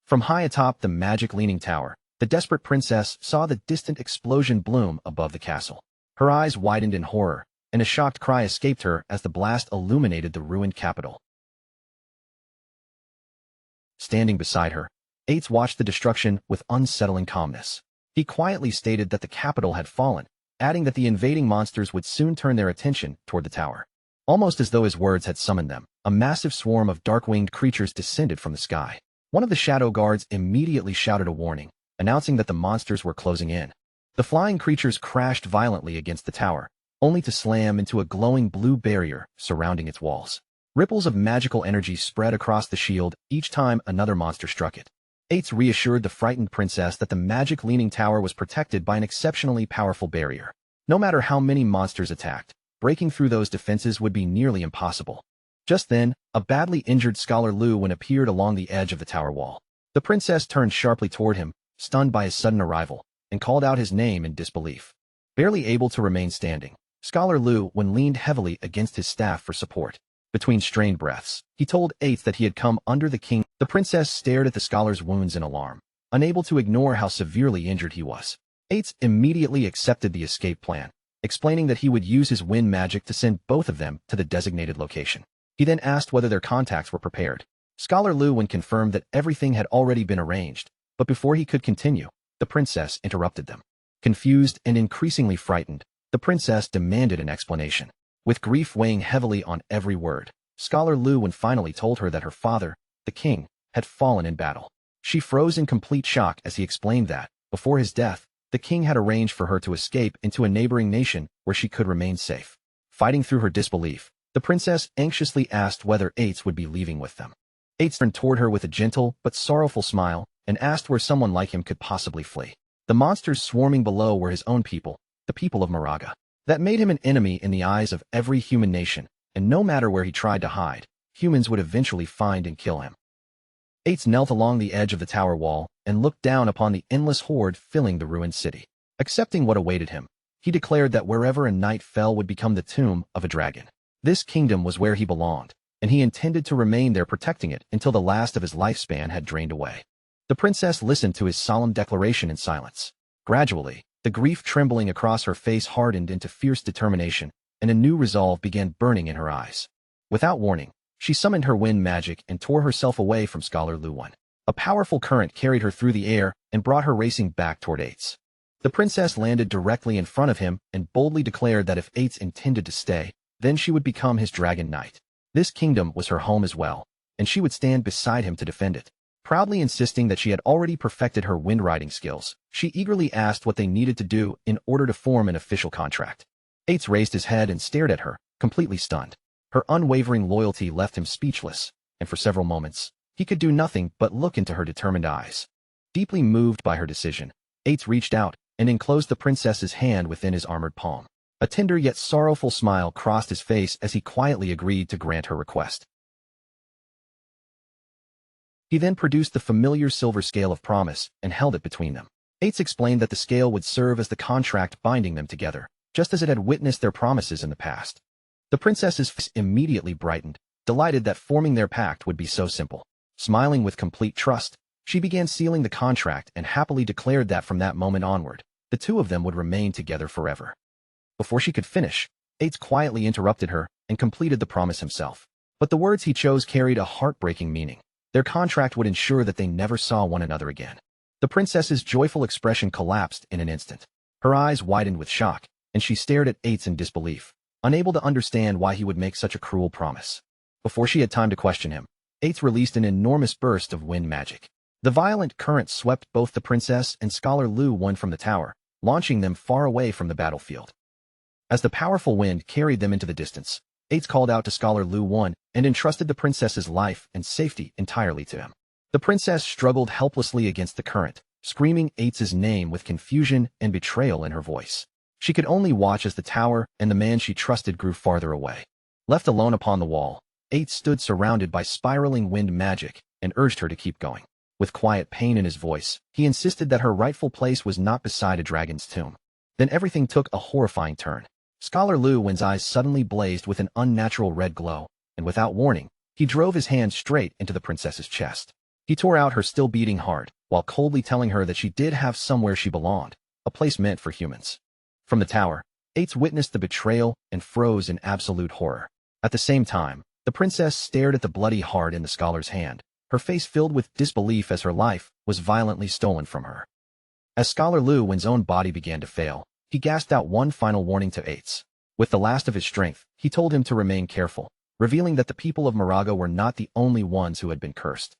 From high atop the magic leaning tower, the desperate princess saw the distant explosion bloom above the castle. Her eyes widened in horror, and a shocked cry escaped her as the blast illuminated the ruined capital. Standing beside her, Eights watched the destruction with unsettling calmness. He quietly stated that the capital had fallen, adding that the invading monsters would soon turn their attention toward the tower. Almost as though his words had summoned them, a massive swarm of dark-winged creatures descended from the sky. One of the shadow guards immediately shouted a warning, announcing that the monsters were closing in. The flying creatures crashed violently against the tower, only to slam into a glowing blue barrier surrounding its walls. Ripples of magical energy spread across the shield each time another monster struck it. Eights reassured the frightened princess that the magic leaning tower was protected by an exceptionally powerful barrier. No matter how many monsters attacked, breaking through those defenses would be nearly impossible. Just then, a badly injured Scholar Luwen appeared along the edge of the tower wall. The princess turned sharply toward him, stunned by his sudden arrival, and called out his name in disbelief. Barely able to remain standing, Scholar Luwen leaned heavily against his staff for support. Between strained breaths, he told Eighth that he had come under the king. The princess stared at the scholar's wounds in alarm, unable to ignore how severely injured he was. Eighth immediately accepted the escape plan, explaining that he would use his wind magic to send both of them to the designated location. He then asked whether their contacts were prepared. Scholar Luwen confirmed that everything had already been arranged, but before he could continue, the princess interrupted them. Confused and increasingly frightened, the princess demanded an explanation. With grief weighing heavily on every word, Scholar Luwen finally told her that her father, the king, had fallen in battle. She froze in complete shock as he explained that, before his death, the king had arranged for her to escape into a neighboring nation where she could remain safe. Fighting through her disbelief, the princess anxiously asked whether Eights would be leaving with them. Eights turned toward her with a gentle but sorrowful smile and asked where someone like him could possibly flee. The monsters swarming below were his own people, the people of Moraga. That made him an enemy in the eyes of every human nation, and no matter where he tried to hide, humans would eventually find and kill him. Ates knelt along the edge of the tower wall and looked down upon the endless horde filling the ruined city. Accepting what awaited him, he declared that wherever a knight fell would become the tomb of a dragon. This kingdom was where he belonged, and he intended to remain there protecting it until the last of his lifespan had drained away. The princess listened to his solemn declaration in silence. Gradually, the grief trembling across her face hardened into fierce determination, and a new resolve began burning in her eyes. Without warning, she summoned her wind magic and tore herself away from Scholar Luwan. A powerful current carried her through the air and brought her racing back toward Ates. The princess landed directly in front of him and boldly declared that if Ates intended to stay, then she would become his dragon knight. This kingdom was her home as well, and she would stand beside him to defend it. Proudly insisting that she had already perfected her wind riding skills, she eagerly asked what they needed to do in order to form an official contract. Ates raised his head and stared at her, completely stunned. Her unwavering loyalty left him speechless, and for several moments, he could do nothing but look into her determined eyes. Deeply moved by her decision, Ates reached out and enclosed the princess's hand within his armored palm. A tender yet sorrowful smile crossed his face as he quietly agreed to grant her request. He then produced the familiar silver scale of promise and held it between them. Ates explained that the scale would serve as the contract binding them together, just as it had witnessed their promises in the past. The princess's face immediately brightened, delighted that forming their pact would be so simple. Smiling with complete trust, she began sealing the contract and happily declared that from that moment onward, the two of them would remain together forever. Before she could finish, Ates quietly interrupted her and completed the promise himself. But the words he chose carried a heartbreaking meaning. Their contract would ensure that they never saw one another again. The princess's joyful expression collapsed in an instant. Her eyes widened with shock, and she stared at Ates in disbelief, unable to understand why he would make such a cruel promise. Before she had time to question him, Ates released an enormous burst of wind magic. The violent current swept both the princess and Scholar Luwan from the tower, launching them far away from the battlefield. As the powerful wind carried them into the distance, Ates called out to Scholar Luwan and entrusted the princess's life and safety entirely to him. The princess struggled helplessly against the current, screaming Ates's name with confusion and betrayal in her voice. She could only watch as the tower and the man she trusted grew farther away. Left alone upon the wall, Ates stood surrounded by spiraling wind magic and urged her to keep going. With quiet pain in his voice, he insisted that her rightful place was not beside a dragon's tomb. Then everything took a horrifying turn. Scholar Luwan's eyes suddenly blazed with an unnatural red glow, and without warning, he drove his hand straight into the princess's chest. He tore out her still beating heart, while coldly telling her that she did have somewhere she belonged, a place meant for humans. From the tower, Ates witnessed the betrayal and froze in absolute horror. At the same time, the princess stared at the bloody heart in the scholar's hand, her face filled with disbelief as her life was violently stolen from her. As Scholar Luwan's own body began to fail, he gasped out one final warning to Ates. With the last of his strength, he told him to remain careful, revealing that the people of Moraga were not the only ones who had been cursed.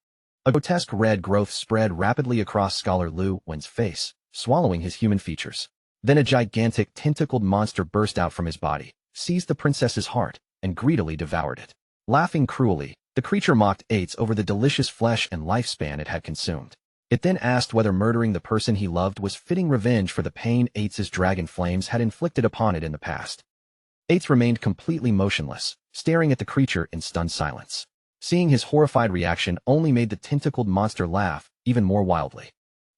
A grotesque red growth spread rapidly across Scholar Luwan's face, swallowing his human features. Then a gigantic tentacled monster burst out from his body, seized the princess's heart, and greedily devoured it. Laughing cruelly, the creature mocked Ates over the delicious flesh and lifespan it had consumed. It then asked whether murdering the person he loved was fitting revenge for the pain Ates's dragon flames had inflicted upon it in the past. Ates remained completely motionless, staring at the creature in stunned silence. Seeing his horrified reaction only made the tentacled monster laugh even more wildly.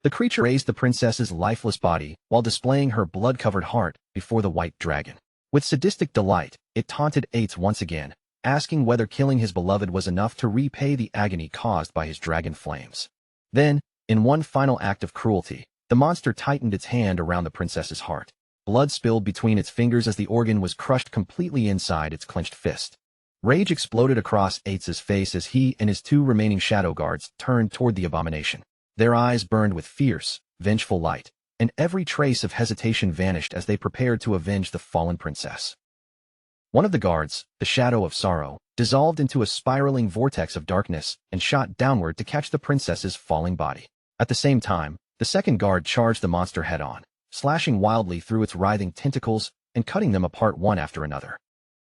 The creature raised the princess's lifeless body while displaying her blood-covered heart before the white dragon. With sadistic delight, it taunted Ates once again, asking whether killing his beloved was enough to repay the agony caused by his dragon flames. Then, in one final act of cruelty, the monster tightened its hand around the princess's heart. Blood spilled between its fingers as the organ was crushed completely inside its clenched fist. Rage exploded across Ates's face as he and his two remaining shadow guards turned toward the abomination. Their eyes burned with fierce, vengeful light, and every trace of hesitation vanished as they prepared to avenge the fallen princess. One of the guards, the Shadow of Sorrow, dissolved into a spiraling vortex of darkness and shot downward to catch the princess's falling body. At the same time, the second guard charged the monster head-on, slashing wildly through its writhing tentacles and cutting them apart one after another.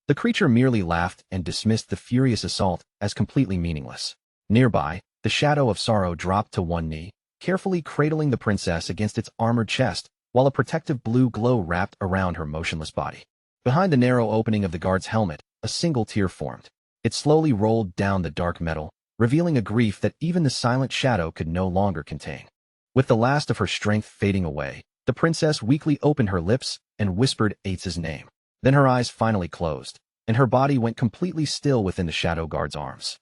The creature merely laughed and dismissed the furious assault as completely meaningless. Nearby, the Shadow of Sorrow dropped to one knee, carefully cradling the princess against its armored chest, while a protective blue glow wrapped around her motionless body. Behind the narrow opening of the guard's helmet, a single tear formed. It slowly rolled down the dark metal, revealing a grief that even the silent shadow could no longer contain. With the last of her strength fading away, the princess weakly opened her lips and whispered Eitz's name. Then her eyes finally closed, and her body went completely still within the shadow guard's arms.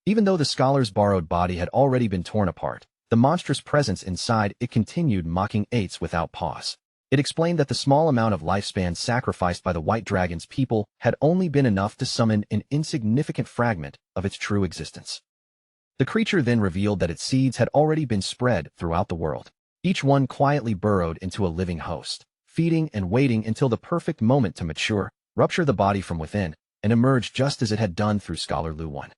Even though the scholar's borrowed body had already been torn apart, the monstrous presence inside it continued mocking Eitz without pause. It explained that the small amount of lifespan sacrificed by the White Dragon's people had only been enough to summon an insignificant fragment of its true existence. The creature then revealed that its seeds had already been spread throughout the world. Each one quietly burrowed into a living host, feeding and waiting until the perfect moment to mature, rupture the body from within, and emerge just as it had done through Scholar Lu 1.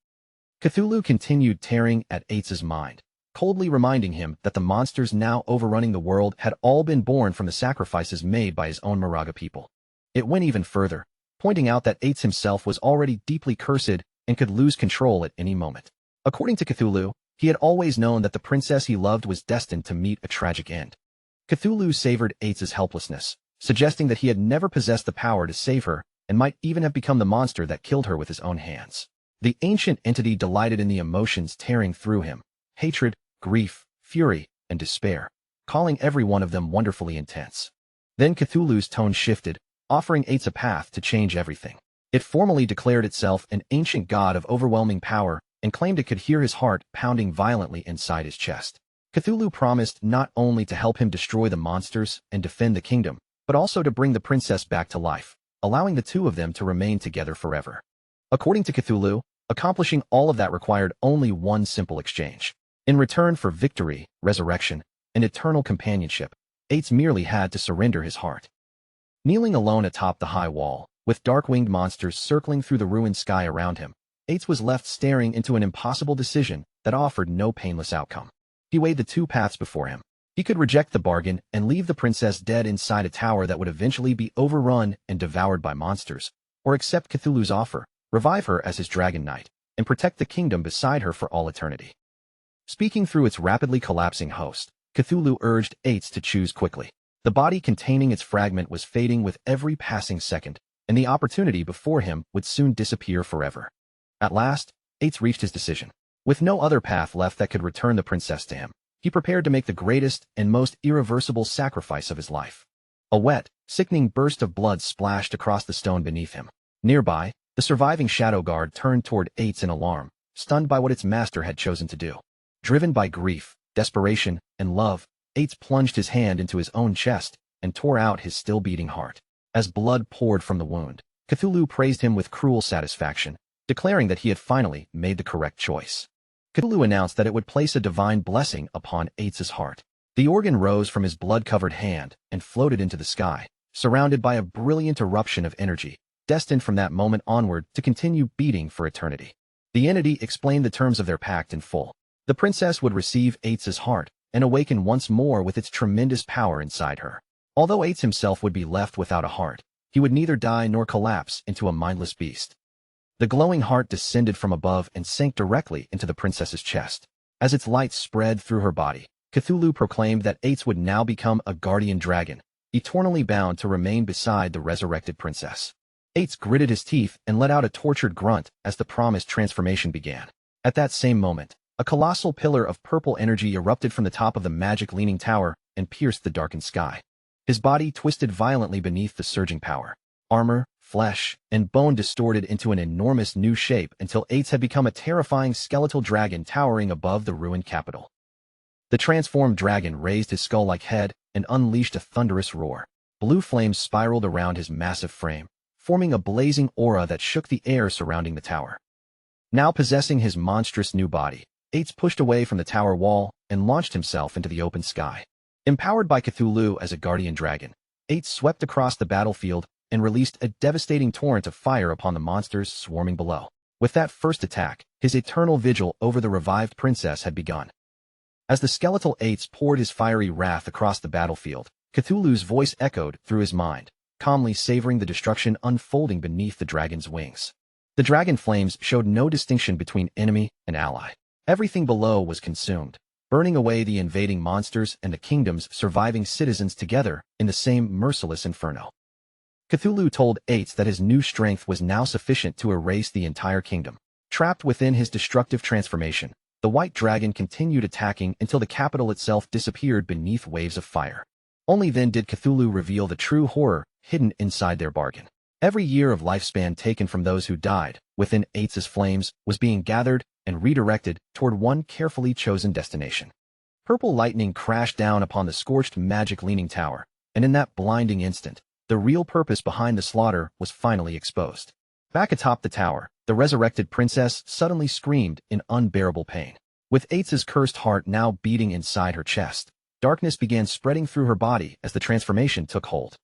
Cthulhu continued tearing at Eitz's mind, coldly reminding him that the monsters now overrunning the world had all been born from the sacrifices made by his own Moraga people. It went even further, pointing out that Eitz himself was already deeply cursed and could lose control at any moment. According to Cthulhu, he had always known that the princess he loved was destined to meet a tragic end. Cthulhu savored Eitz's helplessness, suggesting that he had never possessed the power to save her and might even have become the monster that killed her with his own hands. The ancient entity delighted in the emotions tearing through him: hatred, grief, fury, and despair, calling every one of them wonderfully intense. Then Cthulhu's tone shifted, offering Eitz a path to change everything. It formally declared itself an ancient god of overwhelming power and claimed it could hear his heart pounding violently inside his chest. Cthulhu promised not only to help him destroy the monsters and defend the kingdom, but also to bring the princess back to life, allowing the two of them to remain together forever. According to Cthulhu, accomplishing all of that required only one simple exchange. In return for victory, resurrection, and eternal companionship, Eitz merely had to surrender his heart. Kneeling alone atop the high wall, with dark-winged monsters circling through the ruined sky around him, Eitz was left staring into an impossible decision that offered no painless outcome. He weighed the two paths before him. He could reject the bargain and leave the princess dead inside a tower that would eventually be overrun and devoured by monsters, or accept Cthulhu's offer, revive her as his dragon knight, and protect the kingdom beside her for all eternity. Speaking through its rapidly collapsing host, Cthulhu urged Eitz to choose quickly. The body containing its fragment was fading with every passing second, and the opportunity before him would soon disappear forever. At last, Eitz reached his decision. With no other path left that could return the princess to him, he prepared to make the greatest and most irreversible sacrifice of his life. A wet, sickening burst of blood splashed across the stone beneath him. Nearby, the surviving shadow guard turned toward Eitz in alarm, stunned by what its master had chosen to do. Driven by grief, desperation, and love, Eitz plunged his hand into his own chest and tore out his still-beating heart. As blood poured from the wound, Cthulhu praised him with cruel satisfaction, declaring that he had finally made the correct choice. Cthulhu announced that it would place a divine blessing upon Eitz's heart. The organ rose from his blood-covered hand and floated into the sky, surrounded by a brilliant eruption of energy, destined from that moment onward to continue beating for eternity. The entity explained the terms of their pact in full. The princess would receive Eitz's heart and awaken once more with its tremendous power inside her. Although Eitz himself would be left without a heart, he would neither die nor collapse into a mindless beast. The glowing heart descended from above and sank directly into the princess's chest. As its light spread through her body, Cthulhu proclaimed that Eitz would now become a guardian dragon, eternally bound to remain beside the resurrected princess. Eitz gritted his teeth and let out a tortured grunt as the promised transformation began. At that same moment, a colossal pillar of purple energy erupted from the top of the magic-leaning tower and pierced the darkened sky. His body twisted violently beneath the surging power. Armor, flesh, and bone distorted into an enormous new shape until Eitz had become a terrifying skeletal dragon towering above the ruined capital. The transformed dragon raised his skull-like head and unleashed a thunderous roar. Blue flames spiraled around his massive frame, forming a blazing aura that shook the air surrounding the tower. Now possessing his monstrous new body, Eitz pushed away from the tower wall and launched himself into the open sky. Empowered by Cthulhu as a guardian dragon, Eitz swept across the battlefield and released a devastating torrent of fire upon the monsters swarming below. With that first attack, his eternal vigil over the revived princess had begun. As the skeletal Eitz poured his fiery wrath across the battlefield, Cthulhu's voice echoed through his mind, calmly savoring the destruction unfolding beneath the dragon's wings. The dragon flames showed no distinction between enemy and ally. Everything below was consumed, burning away the invading monsters and the kingdom's surviving citizens together in the same merciless inferno. Cthulhu told Ates that his new strength was now sufficient to erase the entire kingdom. Trapped within his destructive transformation, the white dragon continued attacking until the capital itself disappeared beneath waves of fire. Only then did Cthulhu reveal the true horror hidden inside their bargain. Every year of lifespan taken from those who died within Ates's flames was being gathered and redirected toward one carefully chosen destination. Purple lightning crashed down upon the scorched magic leaning tower, and in that blinding instant, the real purpose behind the slaughter was finally exposed. Back atop the tower, the resurrected princess suddenly screamed in unbearable pain. With Ates's cursed heart now beating inside her chest, darkness began spreading through her body as the transformation took hold.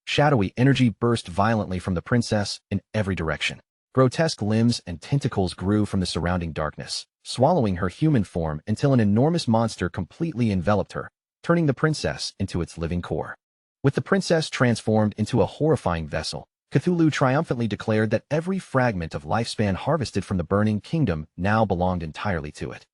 Shadowy energy burst violently from the princess in every direction. Grotesque limbs and tentacles grew from the surrounding darkness, swallowing her human form until an enormous monster completely enveloped her, turning the princess into its living core. With the princess transformed into a horrifying vessel, Cthulhu triumphantly declared that every fragment of lifespan harvested from the burning kingdom now belonged entirely to it.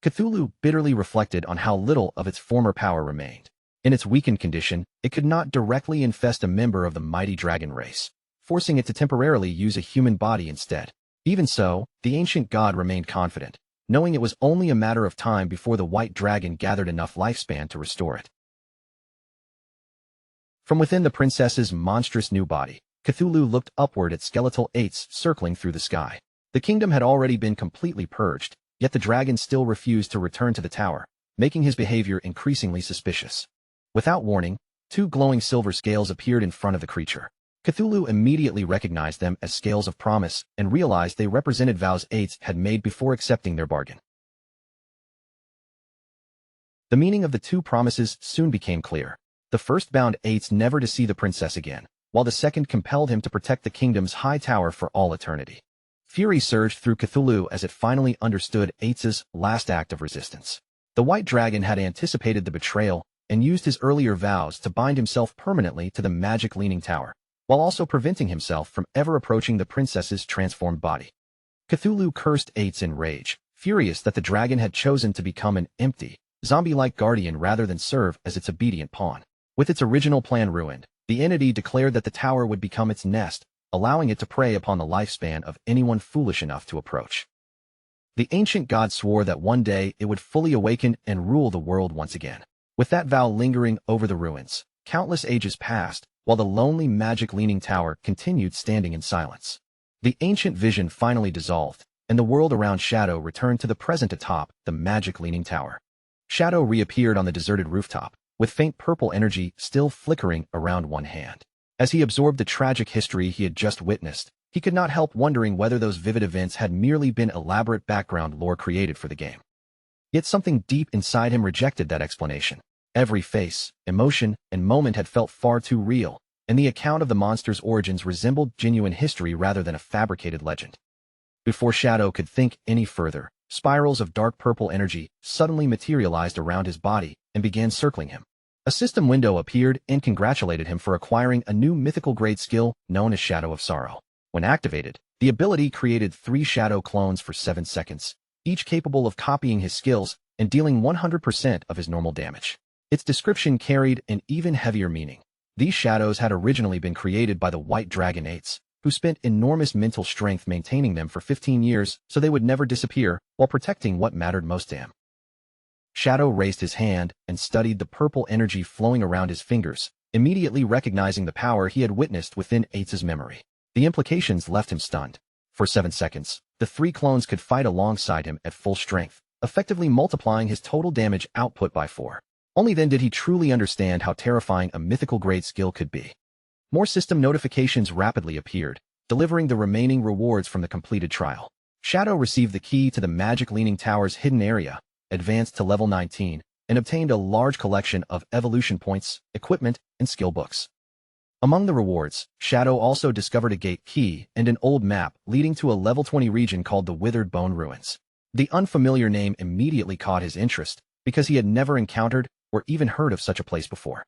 Cthulhu bitterly reflected on how little of its former power remained. In its weakened condition, it could not directly infest a member of the mighty dragon race, forcing it to temporarily use a human body instead. Even so, the ancient god remained confident, knowing it was only a matter of time before the white dragon gathered enough lifespan to restore it. From within the princess's monstrous new body, Cthulhu looked upward at skeletal Ates circling through the sky. The kingdom had already been completely purged, yet the dragon still refused to return to the tower, making his behavior increasingly suspicious. Without warning, two glowing silver scales appeared in front of the creature. Cthulhu immediately recognized them as scales of promise and realized they represented vows Ates had made before accepting their bargain. The meaning of the two promises soon became clear. The first bound Ates never to see the princess again, while the second compelled him to protect the kingdom's high tower for all eternity. Fury surged through Cthulhu as it finally understood Ates's last act of resistance. The white dragon had anticipated the betrayal and used his earlier vows to bind himself permanently to the magic leaning tower, while also preventing himself from ever approaching the princess's transformed body. Cthulhu cursed Ates in rage, furious that the dragon had chosen to become an empty, zombie-like guardian rather than serve as its obedient pawn. With its original plan ruined, the entity declared that the tower would become its nest, allowing it to prey upon the lifespan of anyone foolish enough to approach. The ancient god swore that one day it would fully awaken and rule the world once again. With that vow lingering over the ruins, countless ages passed, while the lonely magic leaning tower continued standing in silence. The ancient vision finally dissolved, and the world around Shadow returned to the present atop the magic leaning tower. Shadow reappeared on the deserted rooftop, with faint purple energy still flickering around one hand. As he absorbed the tragic history he had just witnessed, he could not help wondering whether those vivid events had merely been elaborate background lore created for the game. Yet something deep inside him rejected that explanation. Every face, emotion, and moment had felt far too real, and the account of the monster's origins resembled genuine history rather than a fabricated legend. Before Shadow could think any further, spirals of dark purple energy suddenly materialized around his body and began circling him. A system window appeared and congratulated him for acquiring a new mythical-grade skill known as Shadow of Sorrow. When activated, the ability created 3 Shadow clones for 7 seconds, each capable of copying his skills and dealing 100% of his normal damage. Its description carried an even heavier meaning. These shadows had originally been created by the White Dragon Ates, who spent enormous mental strength maintaining them for 15 years so they would never disappear while protecting what mattered most to him. Shadow raised his hand and studied the purple energy flowing around his fingers, immediately recognizing the power he had witnessed within Ates's memory. The implications left him stunned. For 7 seconds, the 3 clones could fight alongside him at full strength, effectively multiplying his total damage output by 4. Only then did he truly understand how terrifying a mythical-grade skill could be. More system notifications rapidly appeared, delivering the remaining rewards from the completed trial. Shadow received the key to the Magic Leaning Tower's hidden area, advanced to level 19, and obtained a large collection of evolution points, equipment, and skill books. Among the rewards, Shadow also discovered a gate key and an old map leading to a level 20 region called the Withered Bone Ruins. The unfamiliar name immediately caught his interest, because he had never encountered or even heard of such a place before.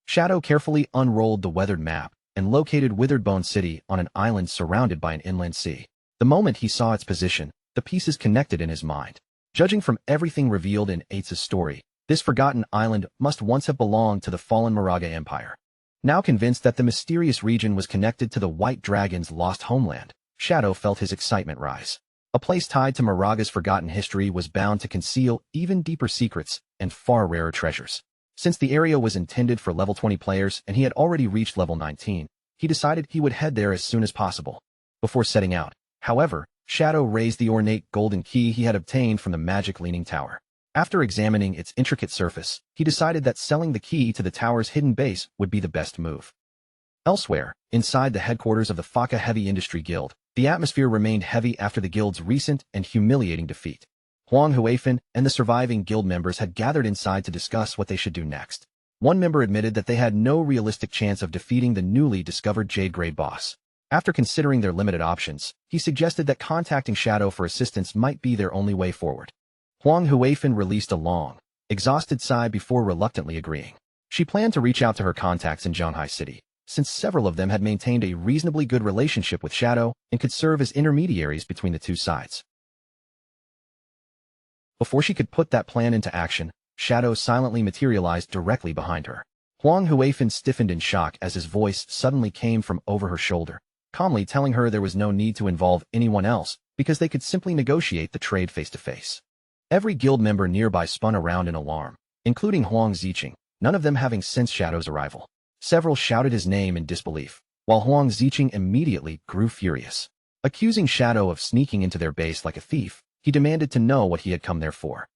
Shadow carefully unrolled the weathered map and located Withered Bone City on an island surrounded by an inland sea. The moment he saw its position, the pieces connected in his mind. Judging from everything revealed in Eitz's story, this forgotten island must once have belonged to the fallen Moraga Empire. Now convinced that the mysterious region was connected to the White Dragon's lost homeland, Shadow felt his excitement rise. A place tied to Moraga's forgotten history was bound to conceal even deeper secrets and far rarer treasures. Since the area was intended for level 20 players and he had already reached level 19, he decided he would head there as soon as possible. Before setting out, however, Shadow raised the ornate golden key he had obtained from the magic Leaning Tower. After examining its intricate surface, he decided that selling the key to the tower's hidden base would be the best move. Elsewhere, inside the headquarters of the Faka Heavy Industry Guild, the atmosphere remained heavy after the guild's recent and humiliating defeat. Huang Huifan and the surviving guild members had gathered inside to discuss what they should do next. One member admitted that they had no realistic chance of defeating the newly discovered Jade Grade boss. After considering their limited options, he suggested that contacting Shadow for assistance might be their only way forward. Huang Huifan released a long, exhausted sigh before reluctantly agreeing. She planned to reach out to her contacts in Zhanghai City, since several of them had maintained a reasonably good relationship with Shadow and could serve as intermediaries between the two sides. Before she could put that plan into action, Shadow silently materialized directly behind her. Huang Huifan stiffened in shock as his voice suddenly came from over her shoulder, calmly telling her there was no need to involve anyone else because they could simply negotiate the trade face-to-face. Every guild member nearby spun around in alarm, including Huang Ziqing, none of them having sensed Shadow's arrival. Several shouted his name in disbelief, while Huang Ziqing immediately grew furious. Accusing Shadow of sneaking into their base like a thief, he demanded to know what he had come there for.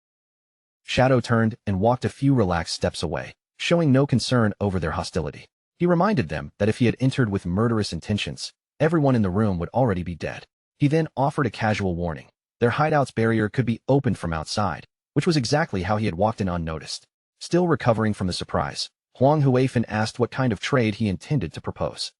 Shadow turned and walked a few relaxed steps away, showing no concern over their hostility. He reminded them that if he had entered with murderous intentions, everyone in the room would already be dead. He then offered a casual warning. Their hideout's barrier could be opened from outside, which was exactly how he had walked in unnoticed. Still recovering from the surprise, Huang Huifan asked what kind of trade he intended to propose.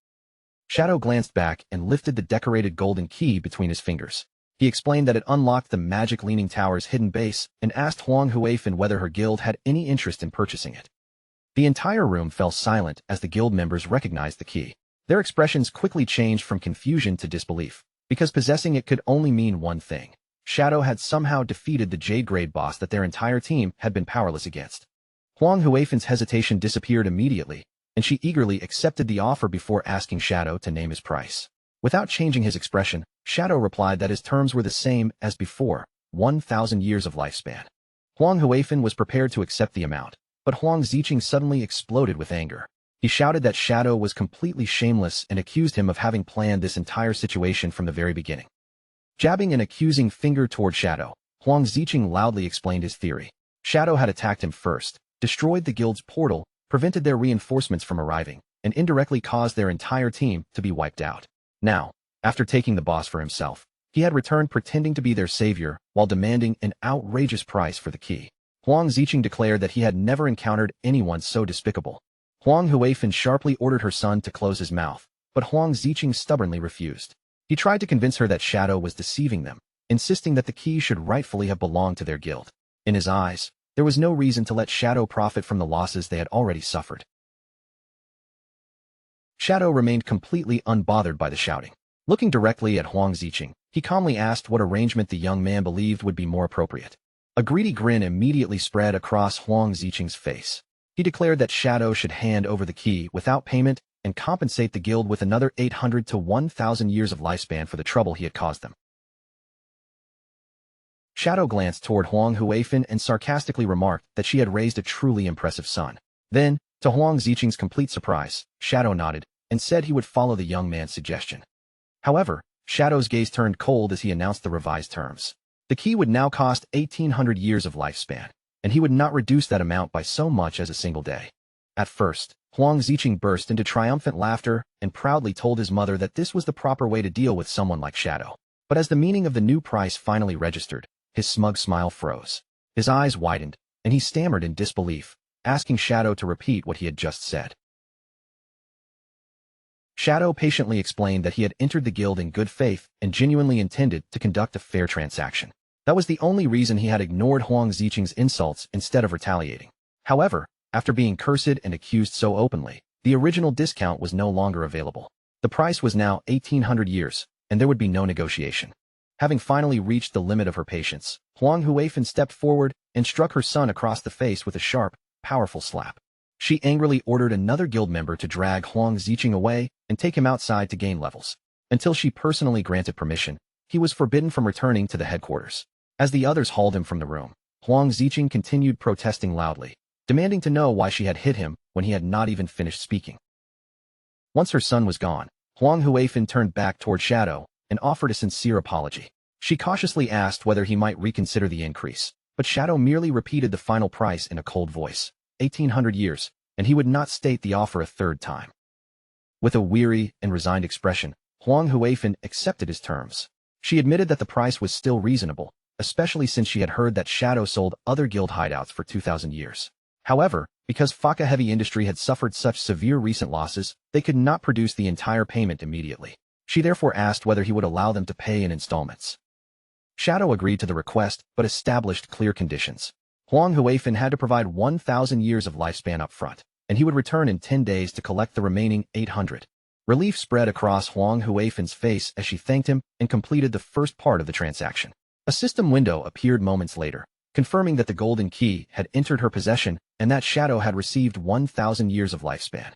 Shadow glanced back and lifted the decorated golden key between his fingers. He explained that it unlocked the magic Leaning Tower's hidden base and asked Huang Huifan whether her guild had any interest in purchasing it. The entire room fell silent as the guild members recognized the key. Their expressions quickly changed from confusion to disbelief, because possessing it could only mean one thing. Shadow had somehow defeated the Jade Grade boss that their entire team had been powerless against. Huang Huifan's hesitation disappeared immediately, and she eagerly accepted the offer before asking Shadow to name his price. Without changing his expression, Shadow replied that his terms were the same as before, 1,000 years of lifespan. Huang Huifan was prepared to accept the amount, but Huang Ziqing suddenly exploded with anger. He shouted that Shadow was completely shameless and accused him of having planned this entire situation from the very beginning. Jabbing an accusing finger toward Shadow, Huang Ziqing loudly explained his theory. Shadow had attacked him first, destroyed the guild's portal, prevented their reinforcements from arriving, and indirectly caused their entire team to be wiped out. Now, after taking the boss for himself, he had returned pretending to be their savior while demanding an outrageous price for the key. Huang Ziqing declared that he had never encountered anyone so despicable. Huang Huifan sharply ordered her son to close his mouth, but Huang Ziqing stubbornly refused. He tried to convince her that Shadow was deceiving them, insisting that the key should rightfully have belonged to their guild. In his eyes, there was no reason to let Shadow profit from the losses they had already suffered. Shadow remained completely unbothered by the shouting. Looking directly at Huang Ziqing, he calmly asked what arrangement the young man believed would be more appropriate. A greedy grin immediately spread across Huang Ziqing's face. He declared that Shadow should hand over the key without payment and compensate the guild with another 800 to 1,000 years of lifespan for the trouble he had caused them. Shadow glanced toward Huang Huifan and sarcastically remarked that she had raised a truly impressive son. Then, to Huang Ziqing's complete surprise, Shadow nodded and said he would follow the young man's suggestion. However, Shadow's gaze turned cold as he announced the revised terms. The key would now cost 1,800 years of lifespan, and he would not reduce that amount by so much as a single day. At first, Huang Ziqing burst into triumphant laughter and proudly told his mother that this was the proper way to deal with someone like Shadow. But as the meaning of the new price finally registered, his smug smile froze. His eyes widened, and he stammered in disbelief, asking Shadow to repeat what he had just said. Shadow patiently explained that he had entered the guild in good faith and genuinely intended to conduct a fair transaction. That was the only reason he had ignored Huang Ziqing's insults instead of retaliating. However, after being cursed and accused so openly, the original discount was no longer available. The price was now 1,800 years, and there would be no negotiation. Having finally reached the limit of her patience, Huang Huifan stepped forward and struck her son across the face with a sharp, powerful slap. She angrily ordered another guild member to drag Huang Ziqing away and take him outside to gain levels. Until she personally granted permission, he was forbidden from returning to the headquarters. As the others hauled him from the room, Huang Ziqing continued protesting loudly, demanding to know why she had hit him when he had not even finished speaking. Once her son was gone, Huang Huifan turned back toward Shadow and offered a sincere apology. She cautiously asked whether he might reconsider the increase, but Shadow merely repeated the final price in a cold voice, 1,800 years, and he would not state the offer a third time. With a weary and resigned expression, Huang Huifan accepted his terms. She admitted that the price was still reasonable, especially since she had heard that Shadow sold other guild hideouts for 2,000 years. However, because Faka Heavy Industry had suffered such severe recent losses, they could not produce the entire payment immediately. She therefore asked whether he would allow them to pay in installments. Shadow agreed to the request, but established clear conditions. Huang Huifan had to provide 1,000 years of lifespan up front, and he would return in 10 days to collect the remaining 800. Relief spread across Huang Huifan's face as she thanked him and completed the first part of the transaction. A system window appeared moments later, confirming that the golden key had entered her possession and that Shadow had received 1,000 years of lifespan.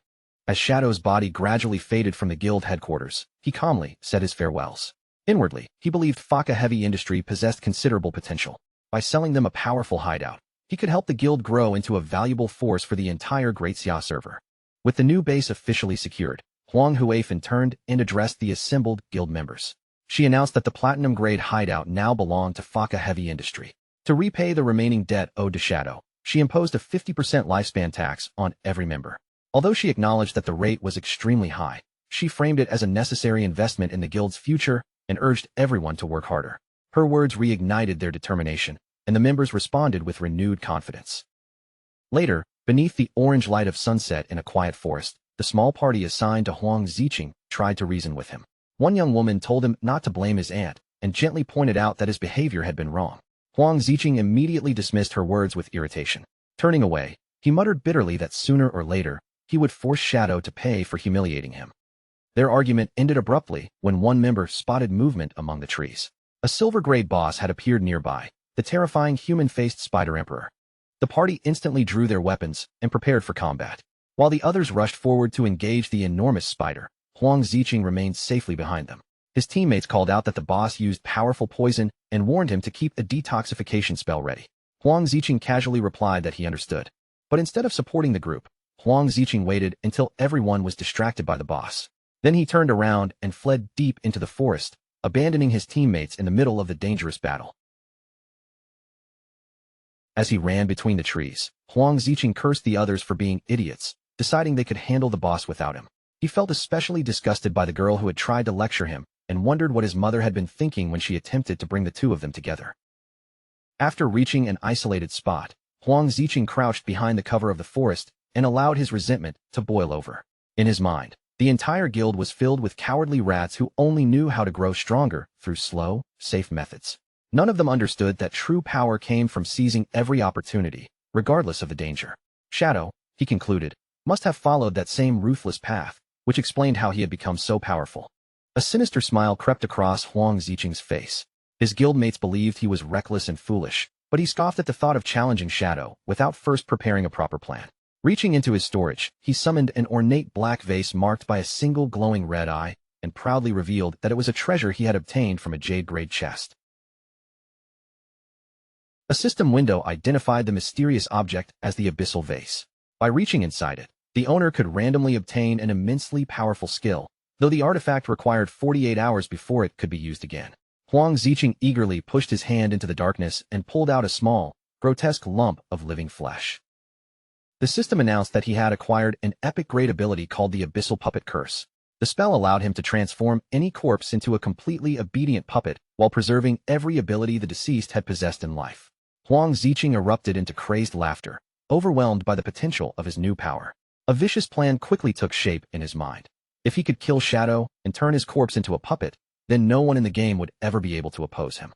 As Shadow's body gradually faded from the guild headquarters, he calmly said his farewells. Inwardly, he believed Faka Heavy Industry possessed considerable potential. By selling them a powerful hideout, he could help the guild grow into a valuable force for the entire Great Xia server. With the new base officially secured, Huang Huifan turned and addressed the assembled guild members. She announced that the platinum-grade hideout now belonged to Faka Heavy Industry. To repay the remaining debt owed to Shadow, she imposed a 50% lifespan tax on every member. Although she acknowledged that the rate was extremely high, she framed it as a necessary investment in the guild's future and urged everyone to work harder. Her words reignited their determination, and the members responded with renewed confidence. Later, beneath the orange light of sunset in a quiet forest, the small party assigned to Huang Ziqing tried to reason with him. One young woman told him not to blame his aunt and gently pointed out that his behavior had been wrong. Huang Ziqing immediately dismissed her words with irritation. Turning away, he muttered bitterly that sooner or later, he would force Shadow to pay for humiliating him. Their argument ended abruptly when one member spotted movement among the trees. A silver-grade boss had appeared nearby, the terrifying human-faced Spider Emperor. The party instantly drew their weapons and prepared for combat. While the others rushed forward to engage the enormous spider, Huang Ziqing remained safely behind them. His teammates called out that the boss used powerful poison and warned him to keep a detoxification spell ready. Huang Ziqing casually replied that he understood. But instead of supporting the group, Huang Ziqing waited until everyone was distracted by the boss. Then he turned around and fled deep into the forest, abandoning his teammates in the middle of the dangerous battle. As he ran between the trees, Huang Ziqing cursed the others for being idiots, deciding they could handle the boss without him. He felt especially disgusted by the girl who had tried to lecture him and wondered what his mother had been thinking when she attempted to bring the two of them together. After reaching an isolated spot, Huang Ziqing crouched behind the cover of the forest and allowed his resentment to boil over. In his mind, the entire guild was filled with cowardly rats who only knew how to grow stronger through slow, safe methods. None of them understood that true power came from seizing every opportunity, regardless of the danger. Shadow, he concluded, must have followed that same ruthless path, which explained how he had become so powerful. A sinister smile crept across Huang Ziqing's face. His guildmates believed he was reckless and foolish, but he scoffed at the thought of challenging Shadow without first preparing a proper plan. Reaching into his storage, he summoned an ornate black vase marked by a single glowing red eye and proudly revealed that it was a treasure he had obtained from a jade-grade chest. A system window identified the mysterious object as the abyssal vase. By reaching inside it, the owner could randomly obtain an immensely powerful skill, though the artifact required 48 hours before it could be used again. Huang Ziqing eagerly pushed his hand into the darkness and pulled out a small, grotesque lump of living flesh. The system announced that he had acquired an epic-grade ability called the Abyssal Puppet Curse. The spell allowed him to transform any corpse into a completely obedient puppet while preserving every ability the deceased had possessed in life. Huang Ziqing erupted into crazed laughter, overwhelmed by the potential of his new power. A vicious plan quickly took shape in his mind. If he could kill Shadow and turn his corpse into a puppet, then no one in the game would ever be able to oppose him.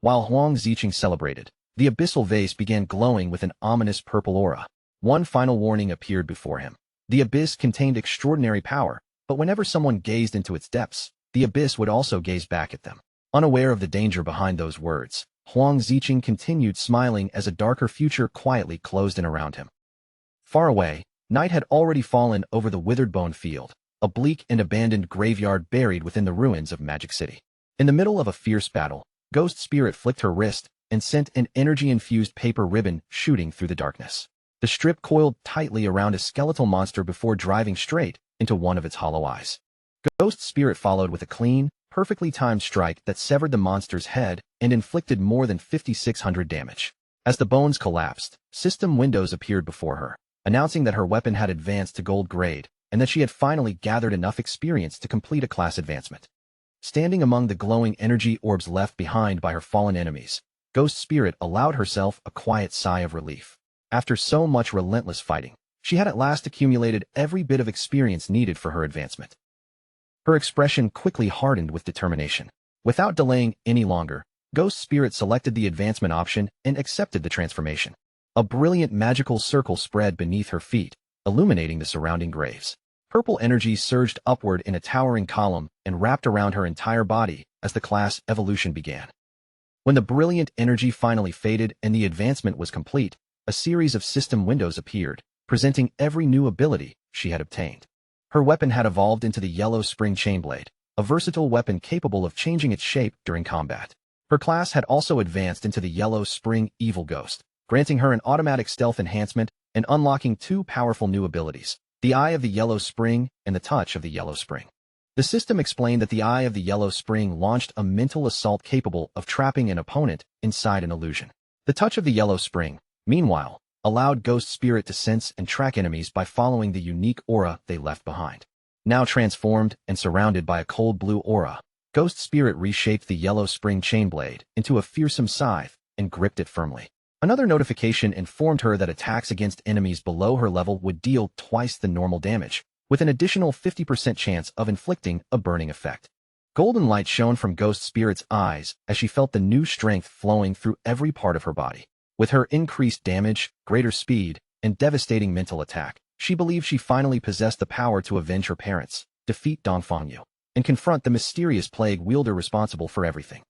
While Huang Ziqing celebrated, the abyssal vase began glowing with an ominous purple aura. One final warning appeared before him. The abyss contained extraordinary power, but whenever someone gazed into its depths, the abyss would also gaze back at them. Unaware of the danger behind those words, Huang Ziqing continued smiling as a darker future quietly closed in around him. Far away, night had already fallen over the withered bone field, a bleak and abandoned graveyard buried within the ruins of Magic City. In the middle of a fierce battle, Ghost Spirit flicked her wrist and sent an energy-infused paper ribbon shooting through the darkness. The strip coiled tightly around a skeletal monster before driving straight into one of its hollow eyes. Ghost Spirit followed with a clean, perfectly timed strike that severed the monster's head and inflicted more than 5,600 damage. As the bones collapsed, system windows appeared before her, announcing that her weapon had advanced to gold grade and that she had finally gathered enough experience to complete a class advancement. Standing among the glowing energy orbs left behind by her fallen enemies, Ghost Spirit allowed herself a quiet sigh of relief. After so much relentless fighting, she had at last accumulated every bit of experience needed for her advancement. Her expression quickly hardened with determination. Without delaying any longer, Ghost Spirit selected the advancement option and accepted the transformation. A brilliant magical circle spread beneath her feet, illuminating the surrounding graves. Purple energy surged upward in a towering column and wrapped around her entire body as the class evolution began. When the brilliant energy finally faded and the advancement was complete, a series of system windows appeared, presenting every new ability she had obtained. Her weapon had evolved into the Yellow Spring Chainblade, a versatile weapon capable of changing its shape during combat. Her class had also advanced into the Yellow Spring Evil Ghost, granting her an automatic stealth enhancement and unlocking two powerful new abilities, the Eye of the Yellow Spring and the Touch of the Yellow Spring. The system explained that the Eye of the Yellow Spring launched a mental assault capable of trapping an opponent inside an illusion. The Touch of the Yellow Spring, meanwhile, allowed Ghost Spirit to sense and track enemies by following the unique aura they left behind. Now transformed and surrounded by a cold blue aura, Ghost Spirit reshaped the Yellow Spring Chainblade into a fearsome scythe and gripped it firmly. Another notification informed her that attacks against enemies below her level would deal twice the normal damage, with an additional 50% chance of inflicting a burning effect. Golden light shone from Ghost Spirit's eyes as she felt the new strength flowing through every part of her body. With her increased damage, greater speed, and devastating mental attack, she believed she finally possessed the power to avenge her parents, defeat Dongfangyu, and confront the mysterious plague wielder responsible for everything.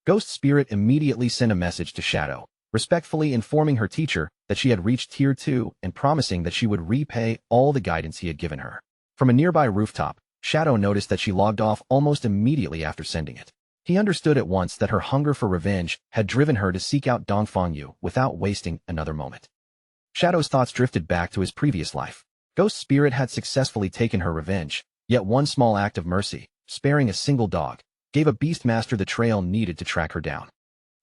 Ghost Spirit immediately sent a message to Shadow, respectfully informing her teacher that she had reached Tier 2 and promising that she would repay all the guidance he had given her. From a nearby rooftop, Shadow noticed that she logged off almost immediately after sending it. He understood at once that her hunger for revenge had driven her to seek out Dongfangyu without wasting another moment. Shadow's thoughts drifted back to his previous life. Ghost Spirit had successfully taken her revenge, yet one small act of mercy, sparing a single dog, gave a Beastmaster the trail needed to track her down.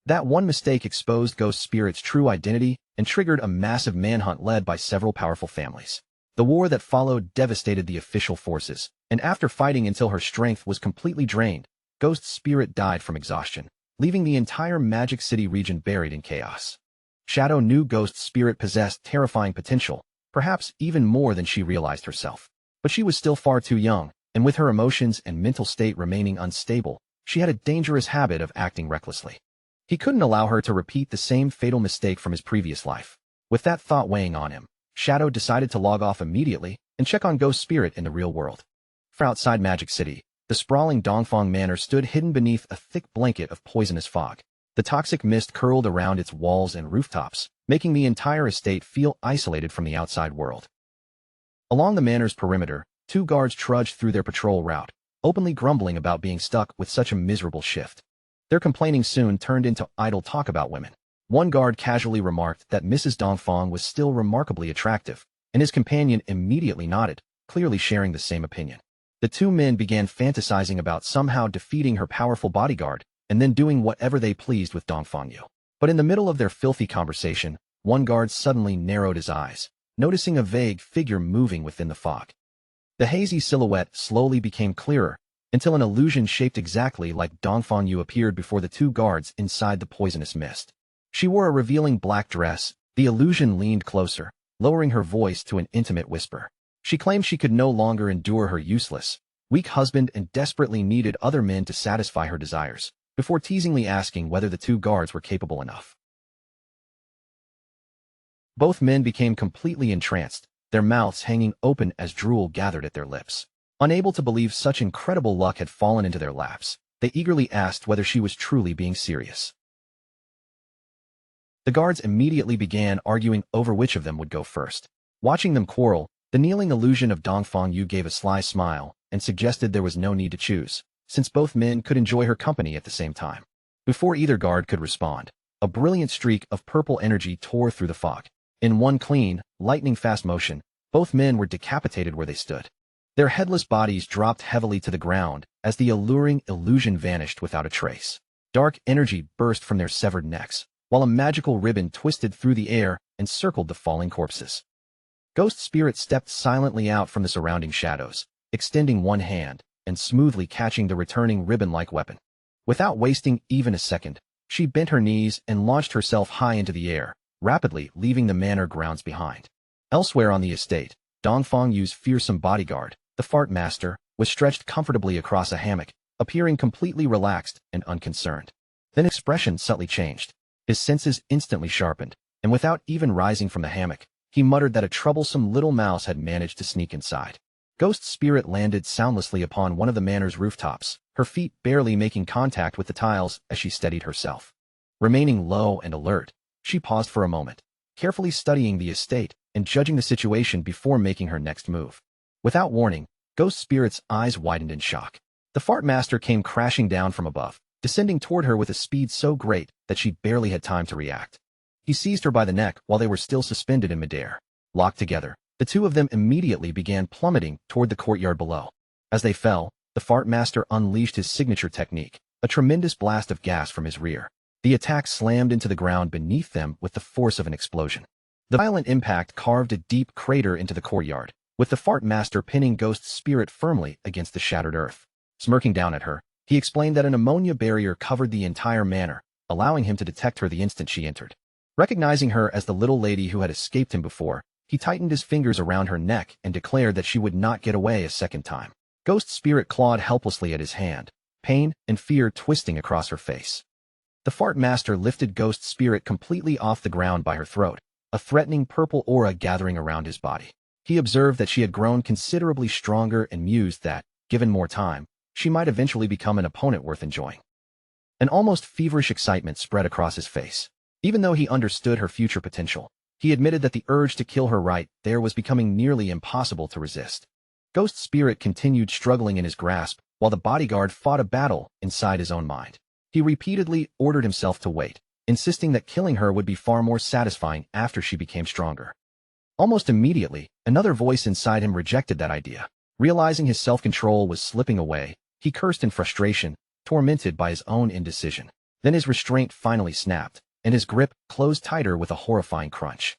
That one mistake exposed Ghost Spirit's true identity and triggered a massive manhunt led by several powerful families. The war that followed devastated the official forces, and after fighting until her strength was completely drained, Ghost Spirit died from exhaustion, leaving the entire Magic City region buried in chaos. Shadow knew Ghost Spirit possessed terrifying potential, perhaps even more than she realized herself. But she was still far too young, and with her emotions and mental state remaining unstable, she had a dangerous habit of acting recklessly. He couldn't allow her to repeat the same fatal mistake from his previous life. With that thought weighing on him, Shadow decided to log off immediately and check on Ghost Spirit in the real world. For outside Magic City, the sprawling Dongfang Manor stood hidden beneath a thick blanket of poisonous fog. The toxic mist curled around its walls and rooftops, making the entire estate feel isolated from the outside world. Along the manor's perimeter, two guards trudged through their patrol route, openly grumbling about being stuck with such a miserable shift. Their complaining soon turned into idle talk about women. One guard casually remarked that Mrs. Dongfang was still remarkably attractive, and his companion immediately nodded, clearly sharing the same opinion. The two men began fantasizing about somehow defeating her powerful bodyguard, and then doing whatever they pleased with Dongfangyu. But in the middle of their filthy conversation, one guard suddenly narrowed his eyes, noticing a vague figure moving within the fog. The hazy silhouette slowly became clearer, until an illusion shaped exactly like Dongfangyu appeared before the two guards inside the poisonous mist. She wore a revealing black dress. The illusion leaned closer, lowering her voice to an intimate whisper. She claimed she could no longer endure her useless, weak husband and desperately needed other men to satisfy her desires, before teasingly asking whether the two guards were capable enough. Both men became completely entranced, their mouths hanging open as drool gathered at their lips. Unable to believe such incredible luck had fallen into their laps, They eagerly asked whether she was truly being serious. The guards immediately began arguing over which of them would go first. Watching them quarrel, the kneeling illusion of Dongfang Yu gave a sly smile and suggested there was no need to choose, since both men could enjoy her company at the same time. Before either guard could respond, a brilliant streak of purple energy tore through the fog. In one clean, lightning-fast motion, both men were decapitated where they stood. Their headless bodies dropped heavily to the ground as the alluring illusion vanished without a trace. Dark energy burst from their severed necks, while a magical ribbon twisted through the air and circled the falling corpses. Ghost Spirit stepped silently out from the surrounding shadows, extending one hand and smoothly catching the returning ribbon-like weapon. Without wasting even a second, she bent her knees and launched herself high into the air, rapidly leaving the manor grounds behind. Elsewhere on the estate, Dongfang Yu's fearsome bodyguard, the Fart Master, was stretched comfortably across a hammock, appearing completely relaxed and unconcerned. Then expression subtly changed. His senses instantly sharpened, and without even rising from the hammock, he muttered that a troublesome little mouse had managed to sneak inside. Ghost Spirit landed soundlessly upon one of the manor's rooftops, her feet barely making contact with the tiles as she steadied herself. Remaining low and alert, she paused for a moment, carefully studying the estate and judging the situation before making her next move. Without warning, Ghost Spirit's eyes widened in shock. The Fart Master came crashing down from above, descending toward her with a speed so great that she barely had time to react. He seized her by the neck while they were still suspended in midair. Locked together, the two of them immediately began plummeting toward the courtyard below. As they fell, the Fart Master unleashed his signature technique, a tremendous blast of gas from his rear. The attack slammed into the ground beneath them with the force of an explosion. The violent impact carved a deep crater into the courtyard, with the Fart Master pinning Ghost Spirit firmly against the shattered earth. Smirking down at her, he explained that an ammonia barrier covered the entire manor, allowing him to detect her the instant she entered. Recognizing her as the little lady who had escaped him before, he tightened his fingers around her neck and declared that she would not get away a second time. Ghost Spirit clawed helplessly at his hand, pain and fear twisting across her face. The Fart Master lifted Ghost Spirit completely off the ground by her throat, a threatening purple aura gathering around his body. He observed that she had grown considerably stronger and mused that, given more time, she might eventually become an opponent worth enjoying. An almost feverish excitement spread across his face. Even though he understood her future potential, he admitted that the urge to kill her right there was becoming nearly impossible to resist. Ghost Spirit continued struggling in his grasp while the bodyguard fought a battle inside his own mind. He repeatedly ordered himself to wait, insisting that killing her would be far more satisfying after she became stronger. Almost immediately, another voice inside him rejected that idea. Realizing his self-control was slipping away, he cursed in frustration, tormented by his own indecision. Then his restraint finally snapped, and his grip closed tighter with a horrifying crunch.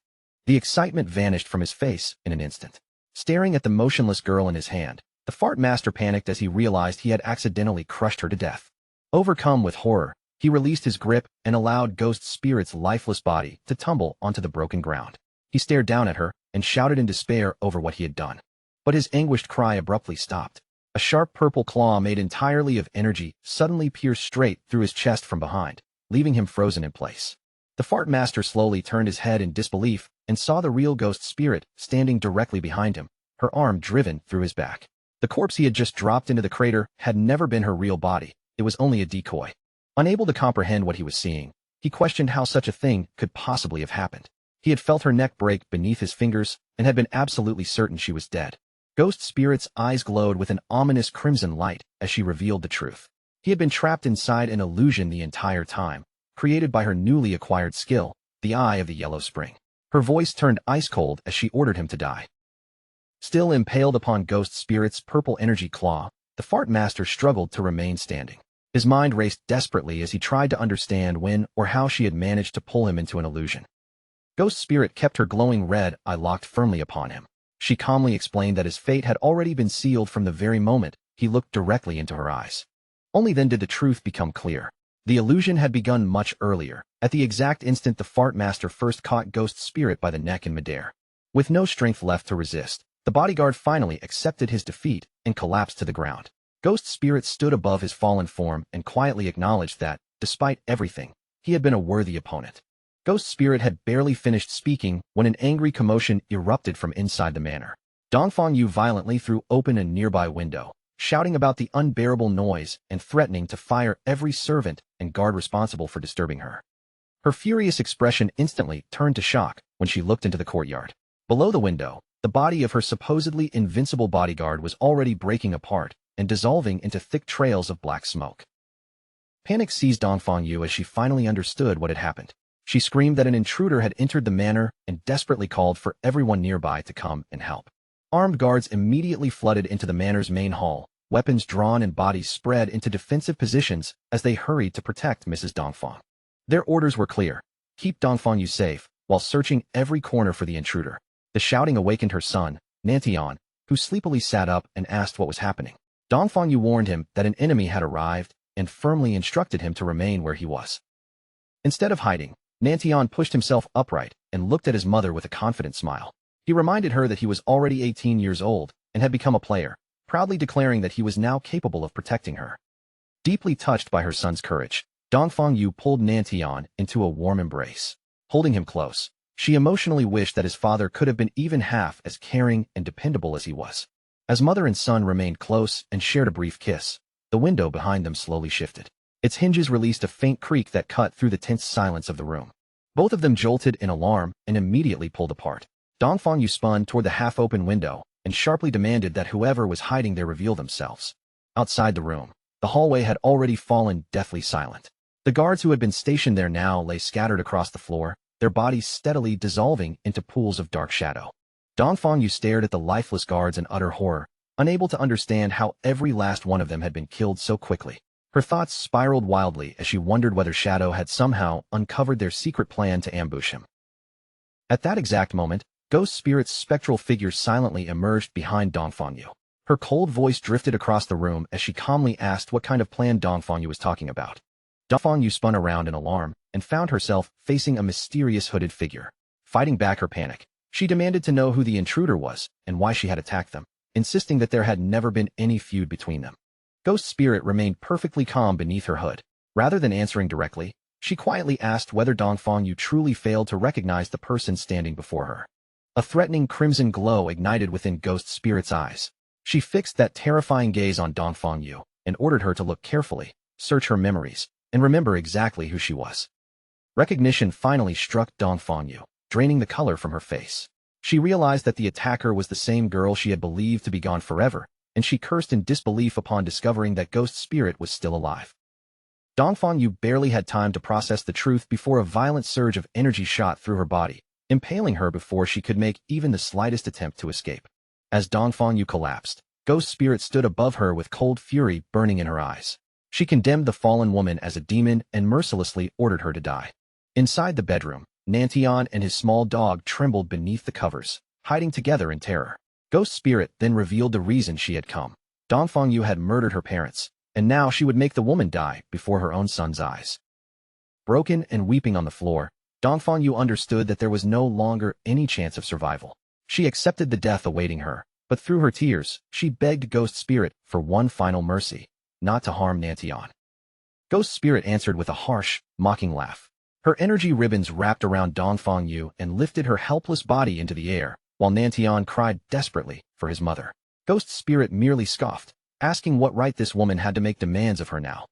The excitement vanished from his face in an instant. Staring at the motionless girl in his hand, the Fart Master panicked as he realized he had accidentally crushed her to death. Overcome with horror, he released his grip and allowed Ghost Spirit's lifeless body to tumble onto the broken ground. He stared down at her and shouted in despair over what he had done. But his anguished cry abruptly stopped. A sharp purple claw made entirely of energy suddenly pierced straight through his chest from behind, leaving him frozen in place. The Fart Master slowly turned his head in disbelief and saw the real Ghost Spirit standing directly behind him, her arm driven through his back. The corpse he had just dropped into the crater had never been her real body. It was only a decoy. Unable to comprehend what he was seeing, he questioned how such a thing could possibly have happened. He had felt her neck break beneath his fingers and had been absolutely certain she was dead. Ghost Spirit's eyes glowed with an ominous crimson light as she revealed the truth. He had been trapped inside an illusion the entire time, created by her newly acquired skill, the Eye of the Yellow Spring. Her voice turned ice-cold as she ordered him to die. Still impaled upon Ghost Spirit's purple energy claw, the Fart Master struggled to remain standing. His mind raced desperately as he tried to understand when or how she had managed to pull him into an illusion. Ghost Spirit kept her glowing red eye locked firmly upon him. She calmly explained that his fate had already been sealed from the very moment he looked directly into her eyes. Only then did the truth become clear. The illusion had begun much earlier, at the exact instant the Fart Master first caught Ghost Spirit by the neck in midair. With no strength left to resist, the bodyguard finally accepted his defeat and collapsed to the ground. Ghost Spirit stood above his fallen form and quietly acknowledged that, despite everything, he had been a worthy opponent. Ghost Spirit had barely finished speaking when an angry commotion erupted from inside the manor. Dongfang Yu violently threw open a nearby window, shouting about the unbearable noise and threatening to fire every servant and guard responsible for disturbing her. Her furious expression instantly turned to shock when she looked into the courtyard. Below the window, the body of her supposedly invincible bodyguard was already breaking apart and dissolving into thick trails of black smoke. Panic seized Dongfang Yu as she finally understood what had happened. She screamed that an intruder had entered the manor and desperately called for everyone nearby to come and help. Armed guards immediately flooded into the manor's main hall, weapons drawn and bodies spread into defensive positions as they hurried to protect Mrs. Dongfang. Their orders were clear: keep Dongfang Yu safe, while searching every corner for the intruder. The shouting awakened her son, Nantian, who sleepily sat up and asked what was happening. Dongfang Yu warned him that an enemy had arrived and firmly instructed him to remain where he was. Instead of hiding, Nantian pushed himself upright and looked at his mother with a confident smile. He reminded her that he was already 18 years old and had become a player, proudly declaring that he was now capable of protecting her. Deeply touched by her son's courage, Dongfang Yu pulled Nantian into a warm embrace. Holding him close, she emotionally wished that his father could have been even half as caring and dependable as he was. As mother and son remained close and shared a brief kiss, the window behind them slowly shifted. Its hinges released a faint creak that cut through the tense silence of the room. Both of them jolted in alarm and immediately pulled apart. Dongfang Yu spun toward the half-open window and sharply demanded that whoever was hiding there reveal themselves. Outside the room, the hallway had already fallen deathly silent. The guards who had been stationed there now lay scattered across the floor, their bodies steadily dissolving into pools of dark shadow. Dongfang Yu stared at the lifeless guards in utter horror, unable to understand how every last one of them had been killed so quickly. Her thoughts spiraled wildly as she wondered whether Shadow had somehow uncovered their secret plan to ambush him. At that exact moment, Ghost Spirit's spectral figure silently emerged behind Dongfang Yu. Her cold voice drifted across the room as she calmly asked what kind of plan Dongfang Yu was talking about. Dongfang Yu spun around in alarm and found herself facing a mysterious hooded figure. Fighting back her panic, she demanded to know who the intruder was and why she had attacked them, insisting that there had never been any feud between them. Ghost Spirit remained perfectly calm beneath her hood. Rather than answering directly, she quietly asked whether Dongfang Yu truly failed to recognize the person standing before her. A threatening crimson glow ignited within Ghost Spirit's eyes. She fixed that terrifying gaze on Dongfang Yu and ordered her to look carefully, search her memories, and remember exactly who she was. Recognition finally struck Dongfang Yu, draining the color from her face. She realized that the attacker was the same girl she had believed to be gone forever, and she cursed in disbelief upon discovering that Ghost Spirit was still alive. Dongfang Yu barely had time to process the truth before a violent surge of energy shot through her body, impaling her before she could make even the slightest attempt to escape. As Dongfang Yu collapsed, Ghost Spirit stood above her with cold fury burning in her eyes. She condemned the fallen woman as a demon and mercilessly ordered her to die. Inside the bedroom, Nantian and his small dog trembled beneath the covers, hiding together in terror. Ghost Spirit then revealed the reason she had come. Dongfang Yu had murdered her parents, and now she would make the woman die before her own son's eyes. Broken and weeping on the floor, Dongfang Yu understood that there was no longer any chance of survival. She accepted the death awaiting her, but through her tears, she begged Ghost Spirit for one final mercy, not to harm Nantian. Ghost Spirit answered with a harsh, mocking laugh. Her energy ribbons wrapped around Dongfang Yu and lifted her helpless body into the air, while Nantian cried desperately for his mother. Ghost Spirit merely scoffed, asking what right this woman had to make demands of her now.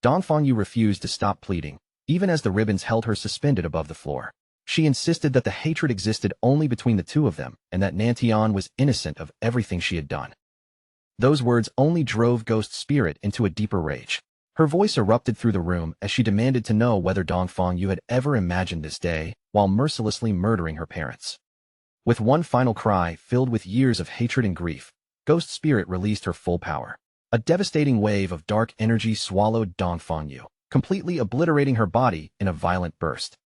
Dongfang Yu refused to stop pleading, even as the ribbons held her suspended above the floor. She insisted that the hatred existed only between the two of them and that Nantian was innocent of everything she had done. Those words only drove Ghost Spirit into a deeper rage. Her voice erupted through the room as she demanded to know whether Dongfang Yu had ever imagined this day while mercilessly murdering her parents. With one final cry filled with years of hatred and grief, Ghost Spirit released her full power. A devastating wave of dark energy swallowed Dongfang Yu, completely obliterating her body in a violent burst.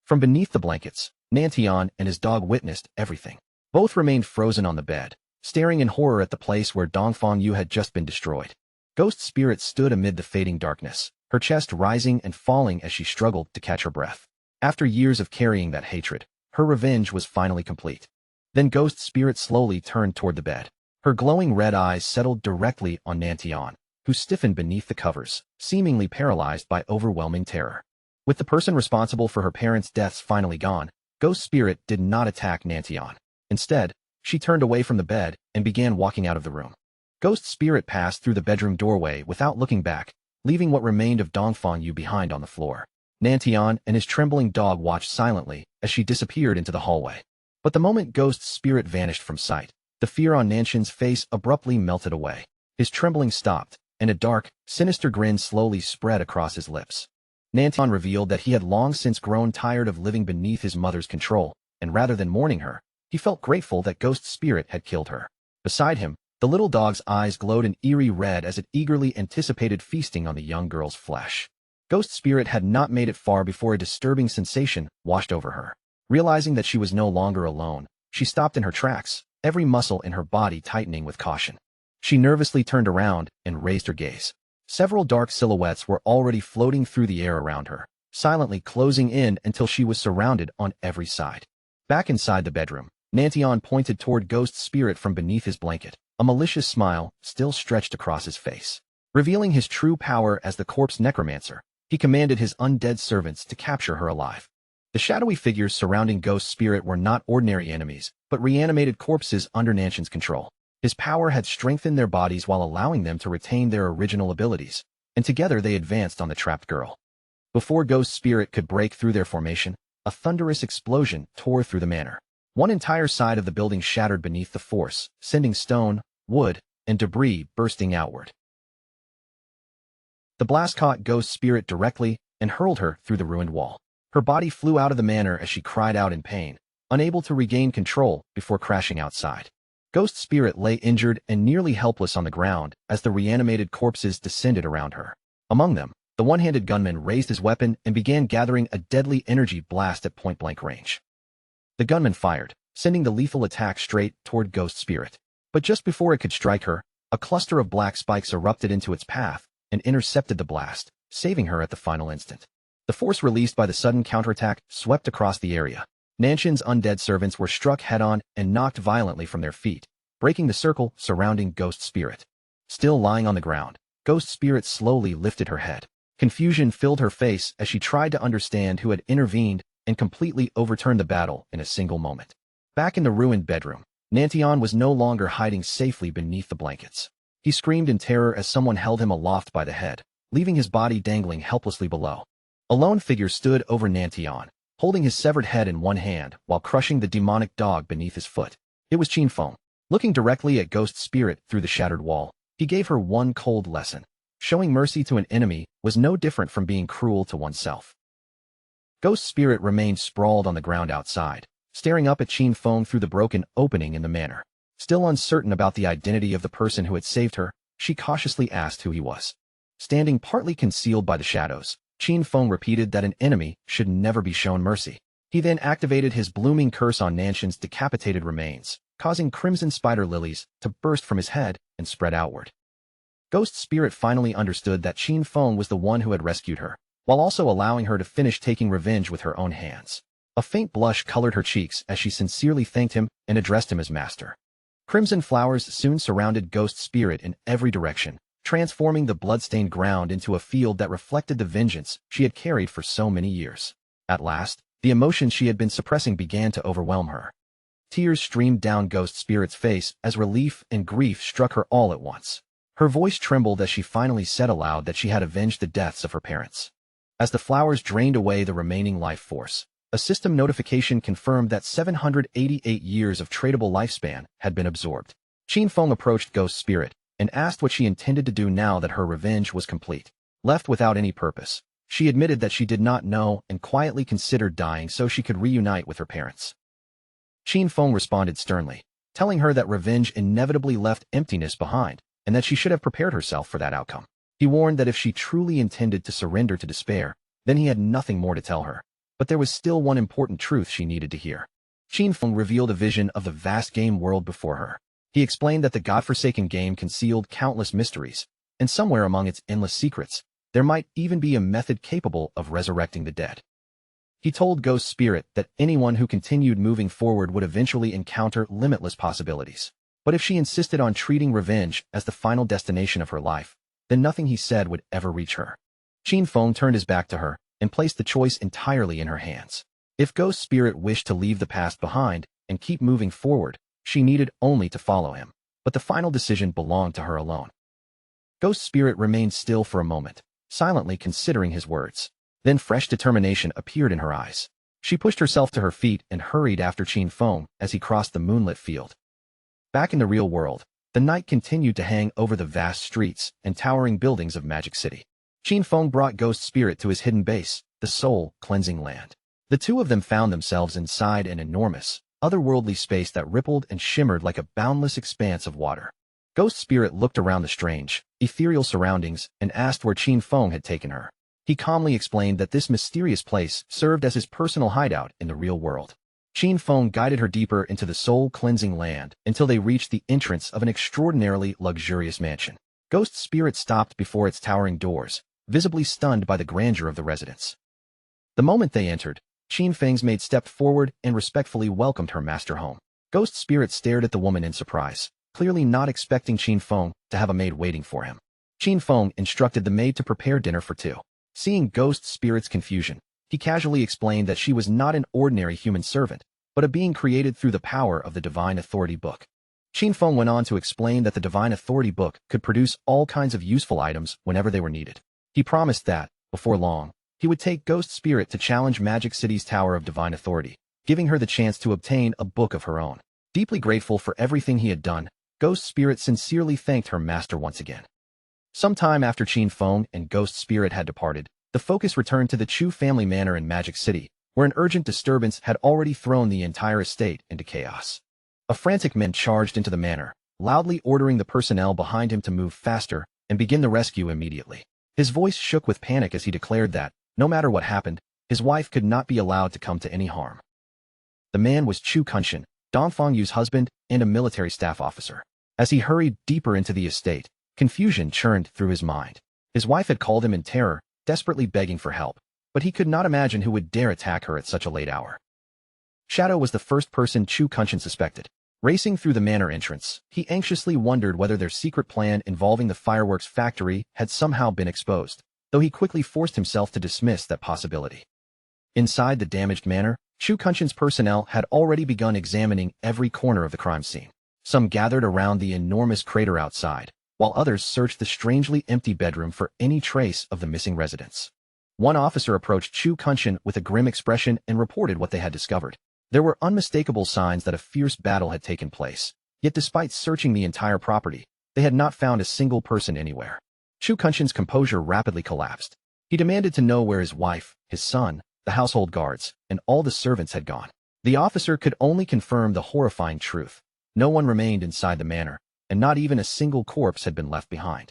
From beneath the blankets, Nantian and his dog witnessed everything. Both remained frozen on the bed, staring in horror at the place where Dongfang Yu had just been destroyed. Ghost Spirit stood amid the fading darkness, her chest rising and falling as she struggled to catch her breath. After years of carrying that hatred, her revenge was finally complete. Then Ghost Spirit slowly turned toward the bed. Her glowing red eyes settled directly on Nantian, who stiffened beneath the covers, seemingly paralyzed by overwhelming terror. With the person responsible for her parents' deaths finally gone, Ghost Spirit did not attack Nantian. Instead, she turned away from the bed and began walking out of the room. Ghost Spirit passed through the bedroom doorway without looking back, leaving what remained of Dongfang Yu behind on the floor. Nantian and his trembling dog watched silently as she disappeared into the hallway. But the moment Ghost Spirit vanished from sight, the fear on Nanshan's face abruptly melted away. His trembling stopped, and a dark, sinister grin slowly spread across his lips. Nantian revealed that he had long since grown tired of living beneath his mother's control, and rather than mourning her, he felt grateful that Ghost Spirit had killed her. Beside him, the little dog's eyes glowed an eerie red as it eagerly anticipated feasting on the young girl's flesh. Ghost Spirit had not made it far before a disturbing sensation washed over her. Realizing that she was no longer alone, she stopped in her tracks, every muscle in her body tightening with caution. She nervously turned around and raised her gaze. Several dark silhouettes were already floating through the air around her, silently closing in until she was surrounded on every side. Back inside the bedroom, Nantian pointed toward Ghost Spirit from beneath his blanket, a malicious smile still stretched across his face. Revealing his true power as the corpse necromancer, he commanded his undead servants to capture her alive. The shadowy figures surrounding Ghost Spirit were not ordinary enemies, but reanimated corpses under Nanshan's control. His power had strengthened their bodies while allowing them to retain their original abilities, and together they advanced on the trapped girl. Before Ghost Spirit could break through their formation, a thunderous explosion tore through the manor. One entire side of the building shattered beneath the force, sending stone, wood, and debris bursting outward. The blast caught Ghost Spirit directly and hurled her through the ruined wall. Her body flew out of the manor as she cried out in pain, unable to regain control before crashing outside. Ghost Spirit lay injured and nearly helpless on the ground as the reanimated corpses descended around her. Among them, the one-handed gunman raised his weapon and began gathering a deadly energy blast at point-blank range. The gunman fired, sending the lethal attack straight toward Ghost Spirit. But just before it could strike her, a cluster of black spikes erupted into its path and intercepted the blast, saving her at the final instant. The force released by the sudden counterattack swept across the area. Nanshan's undead servants were struck head-on and knocked violently from their feet, breaking the circle surrounding Ghost Spirit. Still lying on the ground, Ghost Spirit slowly lifted her head. Confusion filled her face as she tried to understand who had intervened and completely overturned the battle in a single moment. Back in the ruined bedroom, Nantian was no longer hiding safely beneath the blankets. He screamed in terror as someone held him aloft by the head, leaving his body dangling helplessly below. A lone figure stood over Nantian, holding his severed head in one hand while crushing the demonic dog beneath his foot. It was Qinfeng. Looking directly at Ghost Spirit through the shattered wall, he gave her one cold lesson. Showing mercy to an enemy was no different from being cruel to oneself. Ghost Spirit remained sprawled on the ground outside, staring up at Qinfeng through the broken opening in the manor. Still uncertain about the identity of the person who had saved her, she cautiously asked who he was. Standing partly concealed by the shadows, Qinfeng repeated that an enemy should never be shown mercy. He then activated his blooming curse on Nanshan's decapitated remains, causing crimson spider lilies to burst from his head and spread outward. Ghost Spirit finally understood that Qinfeng was the one who had rescued her, while also allowing her to finish taking revenge with her own hands. A faint blush colored her cheeks as she sincerely thanked him and addressed him as master. Crimson flowers soon surrounded Ghost Spirit in every direction, transforming the blood-stained ground into a field that reflected the vengeance she had carried for so many years. At last, the emotions she had been suppressing began to overwhelm her. Tears streamed down Ghost Spirit's face as relief and grief struck her all at once. Her voice trembled as she finally said aloud that she had avenged the deaths of her parents. As the flowers drained away the remaining life force, a system notification confirmed that 788 years of tradable lifespan had been absorbed. Qinfeng approached Ghost Spirit and asked what she intended to do now that her revenge was complete. Left without any purpose, she admitted that she did not know and quietly considered dying so she could reunite with her parents. Qinfeng responded sternly, telling her that revenge inevitably left emptiness behind, and that she should have prepared herself for that outcome. He warned that if she truly intended to surrender to despair, then he had nothing more to tell her. But there was still one important truth she needed to hear. Qinfeng revealed a vision of the vast game world before her. He explained that the godforsaken game concealed countless mysteries, and somewhere among its endless secrets, there might even be a method capable of resurrecting the dead. He told Ghost Spirit that anyone who continued moving forward would eventually encounter limitless possibilities. But if she insisted on treating revenge as the final destination of her life, then nothing he said would ever reach her. Qinfeng turned his back to her and placed the choice entirely in her hands. If Ghost Spirit wished to leave the past behind and keep moving forward, she needed only to follow him. but the final decision belonged to her alone. Ghost Spirit remained still for a moment, silently considering his words. Then fresh determination appeared in her eyes. She pushed herself to her feet and hurried after Qin Feng as he crossed the moonlit field. Back in the real world, the night continued to hang over the vast streets and towering buildings of Magic City. Qin Feng brought Ghost Spirit to his hidden base, the soul-cleansing land. The two of them found themselves inside an enormous, otherworldly space that rippled and shimmered like a boundless expanse of water. Ghost Spirit looked around the strange, ethereal surroundings and asked where Qin Feng had taken her. He calmly explained that this mysterious place served as his personal hideout in the real world. Qin Feng guided her deeper into the soul-cleansing land until they reached the entrance of an extraordinarily luxurious mansion. Ghost Spirit stopped before its towering doors, visibly stunned by the grandeur of the residence. The moment they entered, Qin Feng's maid stepped forward and respectfully welcomed her master home. Ghost Spirit stared at the woman in surprise, clearly not expecting Qin Feng to have a maid waiting for him. Qin Feng instructed the maid to prepare dinner for two. Seeing Ghost Spirit's confusion, he casually explained that she was not an ordinary human servant, but a being created through the power of the Divine Authority Book. Qin Feng went on to explain that the Divine Authority Book could produce all kinds of useful items whenever they were needed. He promised that, before long, he would take Ghost Spirit to challenge Magic City's Tower of Divine Authority, giving her the chance to obtain a book of her own. Deeply grateful for everything he had done, Ghost Spirit sincerely thanked her master once again. Sometime after Qin Feng and Ghost Spirit had departed, the focus returned to the Chu family manor in Magic City, where an urgent disturbance had already thrown the entire estate into chaos. A frantic man charged into the manor, loudly ordering the personnel behind him to move faster and begin the rescue immediately. His voice shook with panic as he declared that, no matter what happened, his wife could not be allowed to come to any harm. The man was Chu Kunshan, Dongfang Yu's husband and a military staff officer. As he hurried deeper into the estate, confusion churned through his mind. His wife had called him in terror, desperately begging for help, but he could not imagine who would dare attack her at such a late hour. Shadow was the first person Chu Kunshan suspected. Racing through the manor entrance, he anxiously wondered whether their secret plan involving the fireworks factory had somehow been exposed, though he quickly forced himself to dismiss that possibility. Inside the damaged manor, Chu Kunshan's personnel had already begun examining every corner of the crime scene. Some gathered around the enormous crater outside, while others searched the strangely empty bedroom for any trace of the missing residents. One officer approached Chu Kunshan with a grim expression and reported what they had discovered. There were unmistakable signs that a fierce battle had taken place, yet despite searching the entire property, they had not found a single person anywhere. Chu Kunshan's composure rapidly collapsed. He demanded to know where his wife, his son, the household guards, and all the servants had gone. The officer could only confirm the horrifying truth. No one remained inside the manor, and not even a single corpse had been left behind.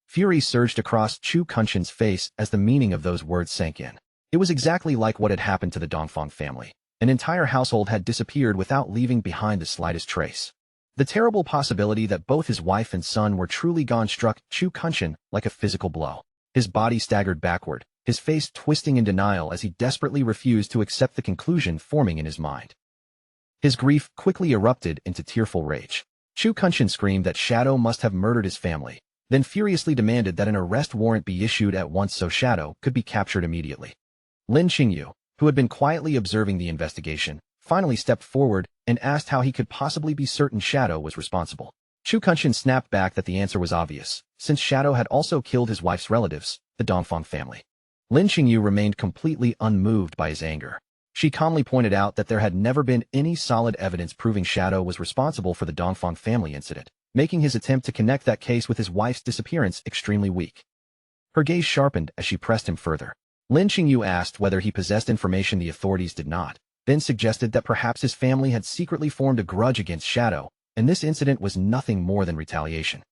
Fury surged across Chu Kunshan's face as the meaning of those words sank in. It was exactly like what had happened to the Dongfang family. An entire household had disappeared without leaving behind the slightest trace. The terrible possibility that both his wife and son were truly gone struck Chu Kunshan like a physical blow. His body staggered backward, his face twisting in denial as he desperately refused to accept the conclusion forming in his mind. His grief quickly erupted into tearful rage. Chu Kunshan screamed that Shadow must have murdered his family, then furiously demanded that an arrest warrant be issued at once so Shadow could be captured immediately. Lin Qingyu, who had been quietly observing the investigation, finally stepped forward and asked how he could possibly be certain Shadow was responsible. Chu Kunshan snapped back that the answer was obvious, since Shadow had also killed his wife's relatives, the Dongfang family. Lin Qingyu remained completely unmoved by his anger. She calmly pointed out that there had never been any solid evidence proving Shadow was responsible for the Dongfang family incident, making his attempt to connect that case with his wife's disappearance extremely weak. Her gaze sharpened as she pressed him further. Lin Qingyu asked whether he possessed information the authorities did not, then suggested that perhaps his family had secretly formed a grudge against Shadow, and this incident was nothing more than retaliation.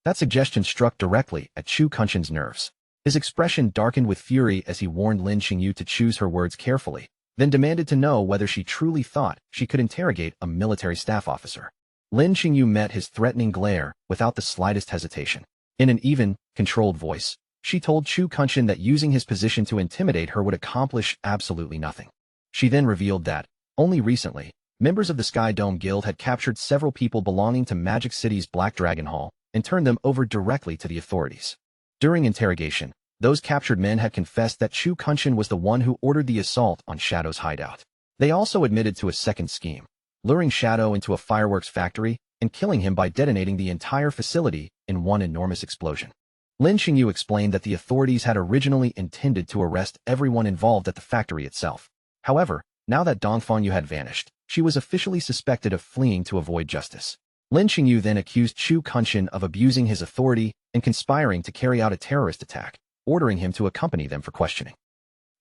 That suggestion struck directly at Chu Kunshan's nerves. His expression darkened with fury as he warned Lin Qingyu to choose her words carefully, then demanded to know whether she truly thought she could interrogate a military staff officer. Lin Qingyu met his threatening glare without the slightest hesitation. In an even, controlled voice, she told Chu Kunshan that using his position to intimidate her would accomplish absolutely nothing. She then revealed that, only recently, members of the Sky Dome Guild had captured several people belonging to Magic City's Black Dragon Hall and turned them over directly to the authorities. During interrogation, those captured men had confessed that Chu Kunshan was the one who ordered the assault on Shadow's hideout. They also admitted to a second scheme, luring Shadow into a fireworks factory and killing him by detonating the entire facility in one enormous explosion. Lin Xingyu explained that the authorities had originally intended to arrest everyone involved at the factory itself. However, now that Dong Fengyu had vanished, she was officially suspected of fleeing to avoid justice. Lin Xingyu then accused Chu Kunshin of abusing his authority and conspiring to carry out a terrorist attack, ordering him to accompany them for questioning.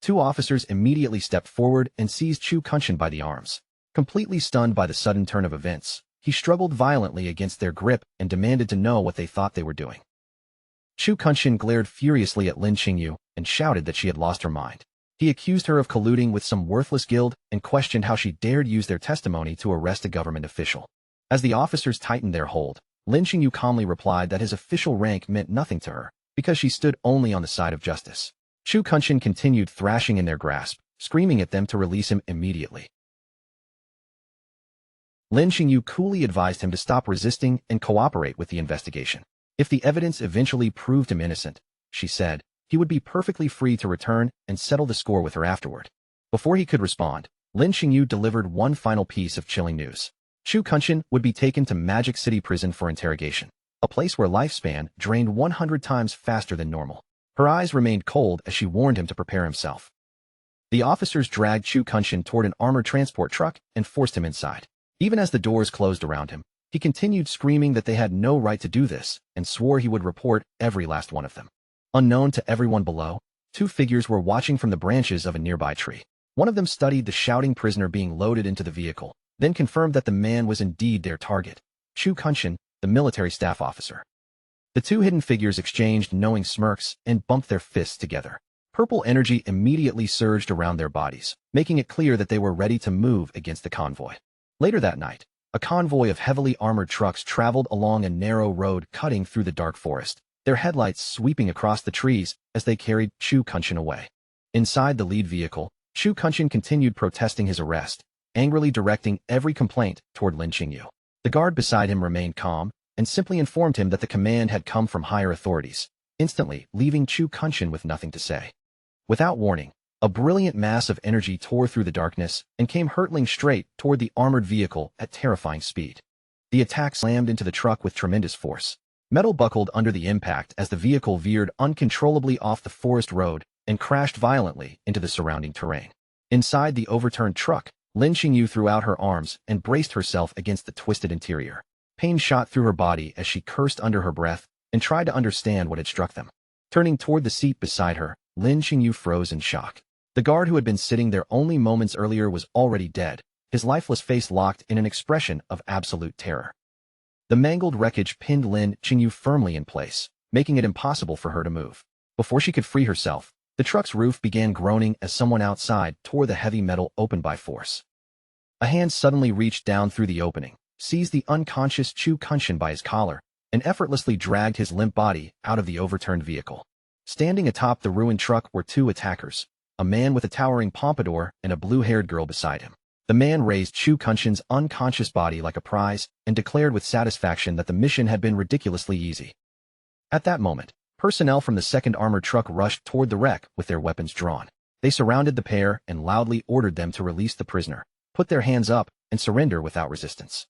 Two officers immediately stepped forward and seized Chu Kunshin by the arms. Completely stunned by the sudden turn of events, he struggled violently against their grip and demanded to know what they thought they were doing. Chu Kunshin glared furiously at Lin Xingyu and shouted that she had lost her mind. He accused her of colluding with some worthless guild and questioned how she dared use their testimony to arrest a government official. As the officers tightened their hold, Lin Xingyu calmly replied that his official rank meant nothing to her, because she stood only on the side of justice. Chu Kunshin continued thrashing in their grasp, screaming at them to release him immediately. Lin Xingyu coolly advised him to stop resisting and cooperate with the investigation. If the evidence eventually proved him innocent, she said, he would be perfectly free to return and settle the score with her afterward. Before he could respond, Lin Xingyu delivered one final piece of chilling news. Chu Kunshin would be taken to Magic City Prison for interrogation, a place where lifespan drained 100 times faster than normal. Her eyes remained cold as she warned him to prepare himself. The officers dragged Chu Kunshin toward an armored transport truck and forced him inside. Even as the doors closed around him, he continued screaming that they had no right to do this and swore he would report every last one of them. Unknown to everyone below, two figures were watching from the branches of a nearby tree. One of them studied the shouting prisoner being loaded into the vehicle, then confirmed that the man was indeed their target, Chu Kunshin, the military staff officer. The two hidden figures exchanged knowing smirks and bumped their fists together. Purple energy immediately surged around their bodies, making it clear that they were ready to move against the convoy. Later that night, a convoy of heavily armored trucks traveled along a narrow road cutting through the dark forest, their headlights sweeping across the trees as they carried Chu Kunshin away. Inside the lead vehicle, Chu Kunshin continued protesting his arrest, angrily directing every complaint toward Lin Xingyu. The guard beside him remained calm and simply informed him that the command had come from higher authorities, instantly leaving Chu Kunshin with nothing to say. Without warning, a brilliant mass of energy tore through the darkness and came hurtling straight toward the armored vehicle at terrifying speed. The attack slammed into the truck with tremendous force. Metal buckled under the impact as the vehicle veered uncontrollably off the forest road and crashed violently into the surrounding terrain. Inside the overturned truck, Lin Xingyu threw out her arms and braced herself against the twisted interior. Pain shot through her body as she cursed under her breath and tried to understand what had struck them. Turning toward the seat beside her, Lin Xingyu froze in shock. The guard who had been sitting there only moments earlier was already dead, his lifeless face locked in an expression of absolute terror. The mangled wreckage pinned Lin Xingyu firmly in place, making it impossible for her to move. Before she could free herself, the truck's roof began groaning as someone outside tore the heavy metal open by force. A hand suddenly reached down through the opening, seized the unconscious Chu Kunshin by his collar, and effortlessly dragged his limp body out of the overturned vehicle. Standing atop the ruined truck were two attackers, a man with a towering pompadour and a blue-haired girl beside him. The man raised Chu Kunshin's unconscious body like a prize and declared with satisfaction that the mission had been ridiculously easy. At that moment, personnel from the second armored truck rushed toward the wreck with their weapons drawn. They surrounded the pair and loudly ordered them to release the prisoner, put their hands up, and surrender without resistance.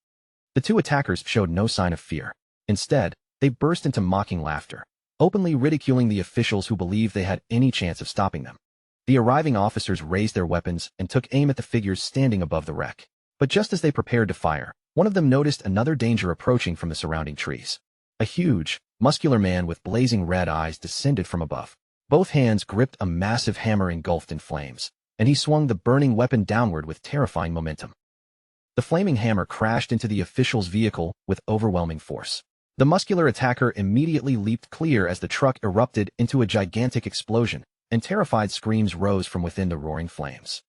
The two attackers showed no sign of fear. Instead, they burst into mocking laughter, openly ridiculing the officials who believed they had any chance of stopping them. The arriving officers raised their weapons and took aim at the figures standing above the wreck. But just as they prepared to fire, one of them noticed another danger approaching from the surrounding trees. A huge, muscular man with blazing red eyes descended from above. Both hands gripped a massive hammer engulfed in flames, and he swung the burning weapon downward with terrifying momentum. The flaming hammer crashed into the official's vehicle with overwhelming force. The muscular attacker immediately leaped clear as the truck erupted into a gigantic explosion, and terrified screams rose from within the roaring flames.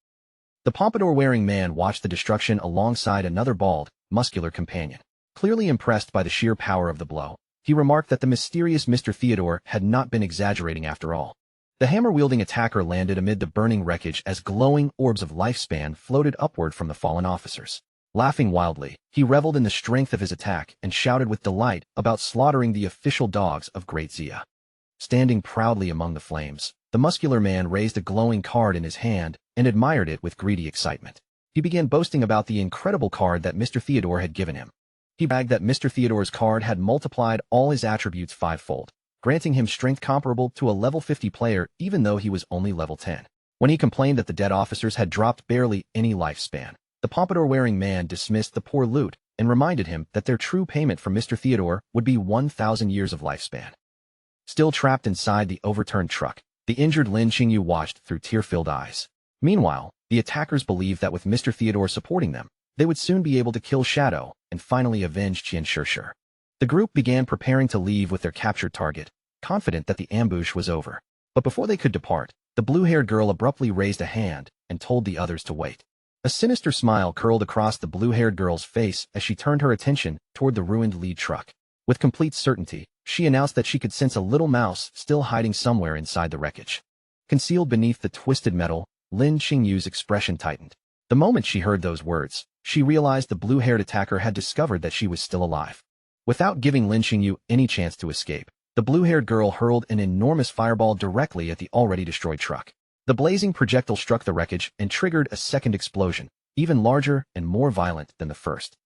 The pompadour-wearing man watched the destruction alongside another bald, muscular companion. Clearly impressed by the sheer power of the blow, he remarked that the mysterious Mr. Theodore had not been exaggerating after all. The hammer-wielding attacker landed amid the burning wreckage as glowing orbs of lifespan floated upward from the fallen officers. Laughing wildly, he reveled in the strength of his attack and shouted with delight about slaughtering the official dogs of Great Zia. Standing proudly among the flames, the muscular man raised a glowing card in his hand and admired it with greedy excitement. He began boasting about the incredible card that Mr. Theodore had given him. He bragged that Mr. Theodore's card had multiplied all his attributes fivefold, granting him strength comparable to a level 50 player even though he was only level 10. When he complained that the dead officers had dropped barely any lifespan, the pompadour-wearing man dismissed the poor loot and reminded him that their true payment from Mr. Theodore would be 1,000 years of lifespan. Still trapped inside the overturned truck, the injured Lin Qingyu watched through tear-filled eyes. Meanwhile, the attackers believed that with Mr. Theodore supporting them, they would soon be able to kill Shadow and finally avenge Qian Shishir. The group began preparing to leave with their captured target, confident that the ambush was over. But before they could depart, the blue-haired girl abruptly raised a hand and told the others to wait. A sinister smile curled across the blue-haired girl's face as she turned her attention toward the ruined lead truck. With complete certainty, she announced that she could sense a little mouse still hiding somewhere inside the wreckage. Concealed beneath the twisted metal, Lin Qingyu's expression tightened. The moment she heard those words, she realized the blue-haired attacker had discovered that she was still alive. Without giving Lin Qingyu any chance to escape, the blue-haired girl hurled an enormous fireball directly at the already destroyed truck. The blazing projectile struck the wreckage and triggered a second explosion, even larger and more violent than the first.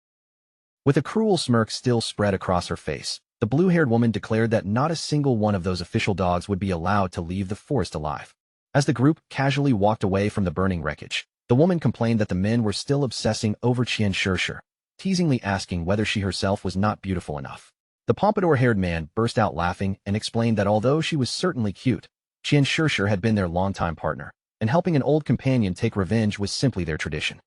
With a cruel smirk still spread across her face, the blue-haired woman declared that not a single one of those official dogs would be allowed to leave the forest alive. As the group casually walked away from the burning wreckage, the woman complained that the men were still obsessing over Qian Shishir, teasingly asking whether she herself was not beautiful enough. The pompadour-haired man burst out laughing and explained that although she was certainly cute, Qian Shishir had been their longtime partner, and helping an old companion take revenge was simply their tradition.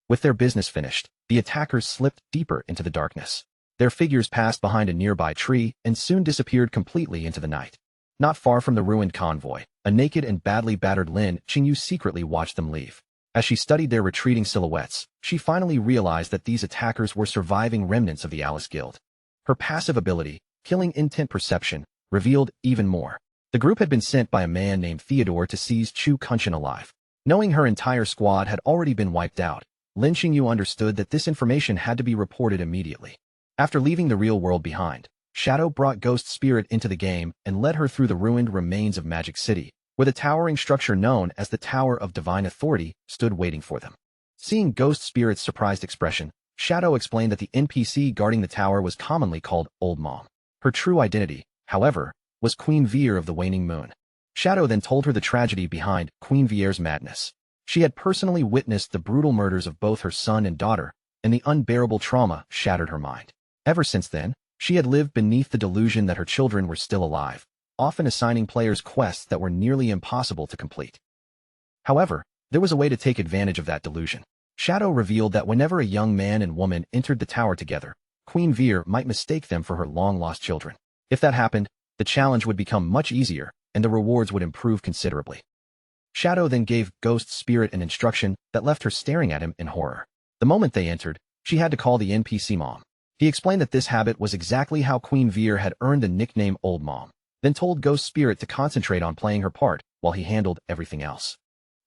With their business finished, the attackers slipped deeper into the darkness. Their figures passed behind a nearby tree and soon disappeared completely into the night. Not far from the ruined convoy, a naked and badly battered Lin Qingyu secretly watched them leave. As she studied their retreating silhouettes, she finally realized that these attackers were surviving remnants of the Alice Guild. Her passive ability, Killing Intent Perception, revealed even more. The group had been sent by a man named Theodore to seize Chu Kunshan alive. Knowing her entire squad had already been wiped out, Lin Qingyu understood that this information had to be reported immediately. After leaving the real world behind, Shadow brought Ghost Spirit into the game and led her through the ruined remains of Magic City, where the towering structure known as the Tower of Divine Authority stood waiting for them. Seeing Ghost Spirit's surprised expression, Shadow explained that the NPC guarding the tower was commonly called Old Mom. Her true identity, however, was Queen Vier of the Waning Moon. Shadow then told her the tragedy behind Queen Vier's madness. She had personally witnessed the brutal murders of both her son and daughter, and the unbearable trauma shattered her mind. Ever since then, she had lived beneath the delusion that her children were still alive, often assigning players quests that were nearly impossible to complete. However, there was a way to take advantage of that delusion. Shadow revealed that whenever a young man and woman entered the tower together, Queen Vier might mistake them for her long-lost children. If that happened, the challenge would become much easier, and the rewards would improve considerably. Shadow then gave Ghost Spirit an instruction that left her staring at him in horror. The moment they entered, she had to call the NPC Mom. He explained that this habit was exactly how Queen Vier had earned the nickname Old Mom, then told Ghost Spirit to concentrate on playing her part while he handled everything else.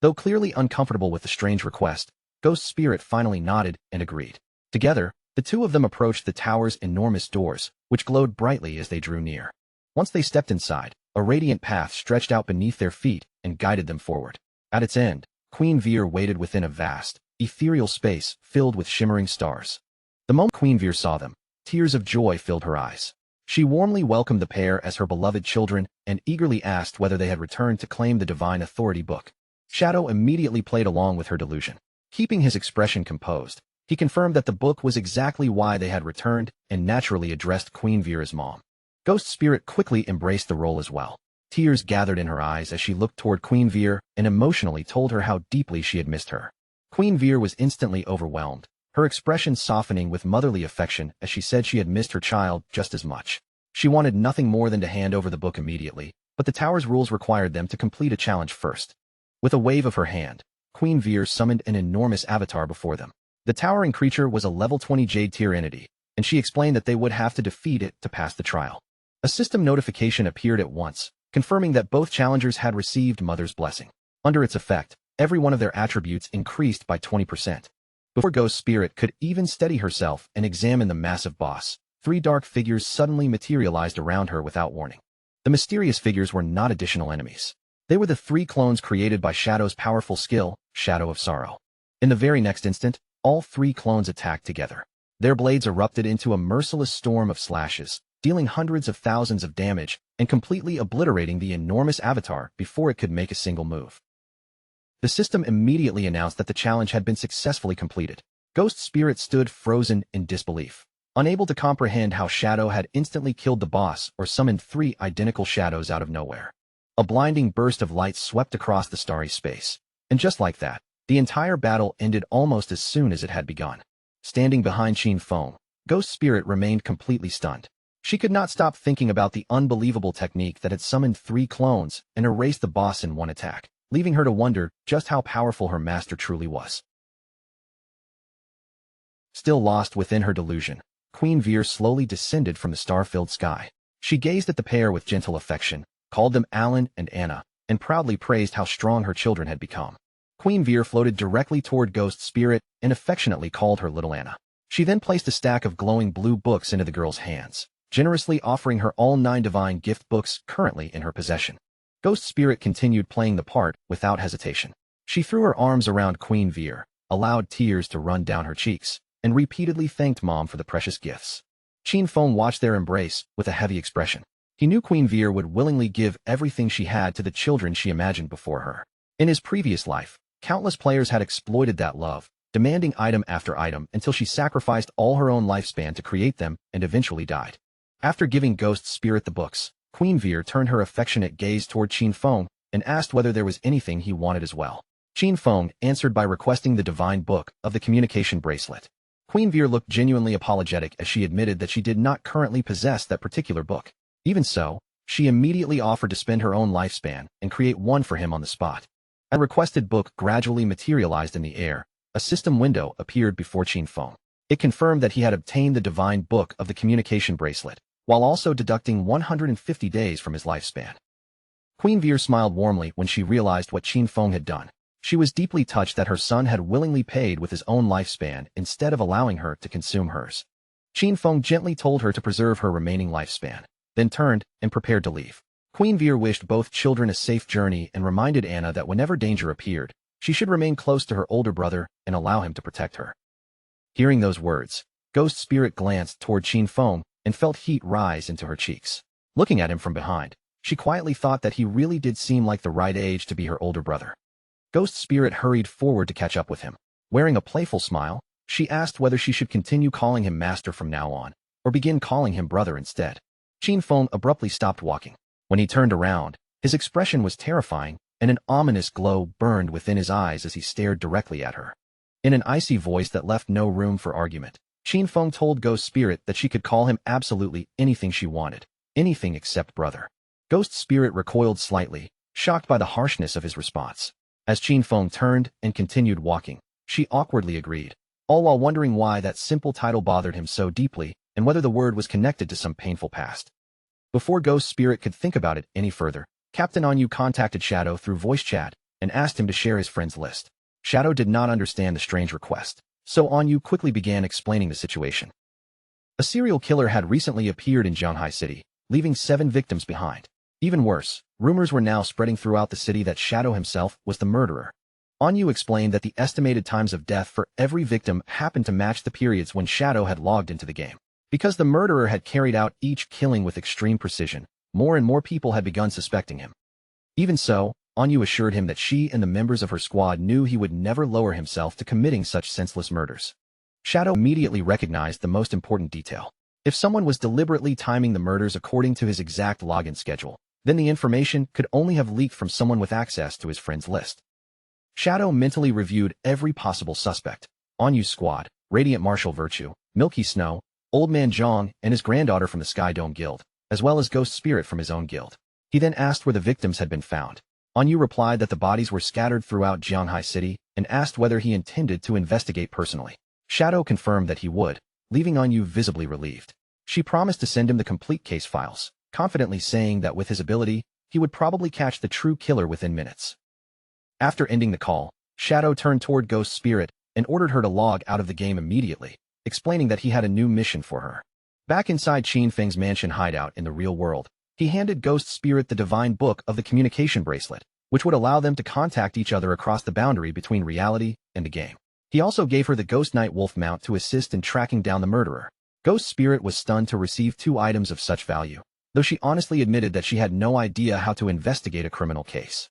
Though clearly uncomfortable with the strange request, Ghost Spirit finally nodded and agreed. Together, the two of them approached the tower's enormous doors, which glowed brightly as they drew near. Once they stepped inside, a radiant path stretched out beneath their feet and guided them forward. At its end, Queen Vier waited within a vast, ethereal space filled with shimmering stars. The moment Queen Vier saw them, tears of joy filled her eyes. She warmly welcomed the pair as her beloved children and eagerly asked whether they had returned to claim the Divine Authority book. Shadow immediately played along with her delusion. Keeping his expression composed, he confirmed that the book was exactly why they had returned and naturally addressed Queen Vier as Mom. Ghost Spirit quickly embraced the role as well. Tears gathered in her eyes as she looked toward Queen Vier and emotionally told her how deeply she had missed her. Queen Vier was instantly overwhelmed, her expression softening with motherly affection as she said she had missed her child just as much. She wanted nothing more than to hand over the book immediately, but the tower's rules required them to complete a challenge first. With a wave of her hand, Queen Vier summoned an enormous avatar before them. The towering creature was a level 20 Jade tier entity, and she explained that they would have to defeat it to pass the trial. A system notification appeared at once, confirming that both challengers had received Mother's Blessing. Under its effect, every one of their attributes increased by 20%. Before Ghost Spirit could even steady herself and examine the massive boss, three dark figures suddenly materialized around her without warning. The mysterious figures were not additional enemies. They were the three clones created by Shadow's powerful skill, Shadow of Sorrow. In the very next instant, all three clones attacked together. Their blades erupted into a merciless storm of slashes, dealing hundreds of thousands of damage and completely obliterating the enormous avatar before it could make a single move. The system immediately announced that the challenge had been successfully completed. Ghost Spirit stood frozen in disbelief, unable to comprehend how Shadow had instantly killed the boss or summoned 3 identical shadows out of nowhere. A blinding burst of light swept across the starry space, and just like that, the entire battle ended almost as soon as it had begun. Standing behind Qin Feng, Ghost Spirit remained completely stunned. She could not stop thinking about the unbelievable technique that had summoned 3 clones and erased the boss in one attack, leaving her to wonder just how powerful her master truly was. Still lost within her delusion, Queen Veer slowly descended from the star-filled sky. She gazed at the pair with gentle affection, called them Alan and Anna, and proudly praised how strong her children had become. Queen Veer floated directly toward Ghost Spirit and affectionately called her little Anna. She then placed a stack of glowing blue books into the girl's hands, generously offering her all 9 divine gift books currently in her possession. Ghost Spirit continued playing the part without hesitation. She threw her arms around Queen Veer, allowed tears to run down her cheeks, and repeatedly thanked Mom for the precious gifts. Qin Feng watched their embrace with a heavy expression. He knew Queen Veer would willingly give everything she had to the children she imagined before her. In his previous life, countless players had exploited that love, demanding item after item until she sacrificed all her own lifespan to create them and eventually died. After giving Ghost Spirit the books, Queen Veer turned her affectionate gaze toward Qin Feng and asked whether there was anything he wanted as well. Qin Feng answered by requesting the divine book of the communication bracelet. Queen Veer looked genuinely apologetic as she admitted that she did not currently possess that particular book. Even so, she immediately offered to spend her own lifespan and create one for him on the spot. A requested book gradually materialized in the air. A system window appeared before Qin Feng. It confirmed that he had obtained the divine book of the communication bracelet, while also deducting 150 days from his lifespan. Queen Veer smiled warmly when she realized what Qin Feng had done. She was deeply touched that her son had willingly paid with his own lifespan instead of allowing her to consume hers. Qin Feng gently told her to preserve her remaining lifespan, then turned and prepared to leave. Queen Veer wished both children a safe journey and reminded Anna that whenever danger appeared, she should remain close to her older brother and allow him to protect her. Hearing those words, Ghost Spirit glanced toward Qin Feng and felt heat rise into her cheeks. Looking at him from behind, she quietly thought that he really did seem like the right age to be her older brother. Ghost Spirit hurried forward to catch up with him. Wearing a playful smile, she asked whether she should continue calling him master from now on, or begin calling him brother instead. Qin Feng abruptly stopped walking. When he turned around, his expression was terrifying, and an ominous glow burned within his eyes as he stared directly at her. In an icy voice that left no room for argument, Qin Feng told Ghost Spirit that she could call him absolutely anything she wanted, anything except brother. Ghost Spirit recoiled slightly, shocked by the harshness of his response. As Qin Feng turned and continued walking, she awkwardly agreed, all while wondering why that simple title bothered him so deeply and whether the word was connected to some painful past. Before Ghost Spirit could think about it any further, Captain Anyu contacted Shadow through voice chat and asked him to share his friends list. Shadow did not understand the strange request, so Anyu quickly began explaining the situation. A serial killer had recently appeared in Zhanghai City, leaving 7 victims behind. Even worse, rumors were now spreading throughout the city that Shadow himself was the murderer. Anyu explained that the estimated times of death for every victim happened to match the periods when Shadow had logged into the game. Because the murderer had carried out each killing with extreme precision, more and more people had begun suspecting him. Even so, Anyu assured him that she and the members of her squad knew he would never lower himself to committing such senseless murders. Shadow immediately recognized the most important detail. If someone was deliberately timing the murders according to his exact login schedule, then the information could only have leaked from someone with access to his friends list. Shadow mentally reviewed every possible suspect: Anyu's squad, Radiant Martial Virtue, Milky Snow, Old Man Zhang and his granddaughter from the Sky Dome Guild, as well as Ghost Spirit from his own guild. He then asked where the victims had been found. Anyu replied that the bodies were scattered throughout Zhanghai City and asked whether he intended to investigate personally. Shadow confirmed that he would, leaving Anyu visibly relieved. She promised to send him the complete case files, confidently saying that with his ability, he would probably catch the true killer within minutes. After ending the call, Shadow turned toward Ghost Spirit and ordered her to log out of the game immediately, explaining that he had a new mission for her. Back inside Qin Feng's mansion hideout in the real world, he handed Ghost Spirit the divine book of the communication bracelet, which would allow them to contact each other across the boundary between reality and the game. He also gave her the Ghost Night Wolf mount to assist in tracking down the murderer. Ghost Spirit was stunned to receive 2 items of such value, though she honestly admitted that she had no idea how to investigate a criminal case.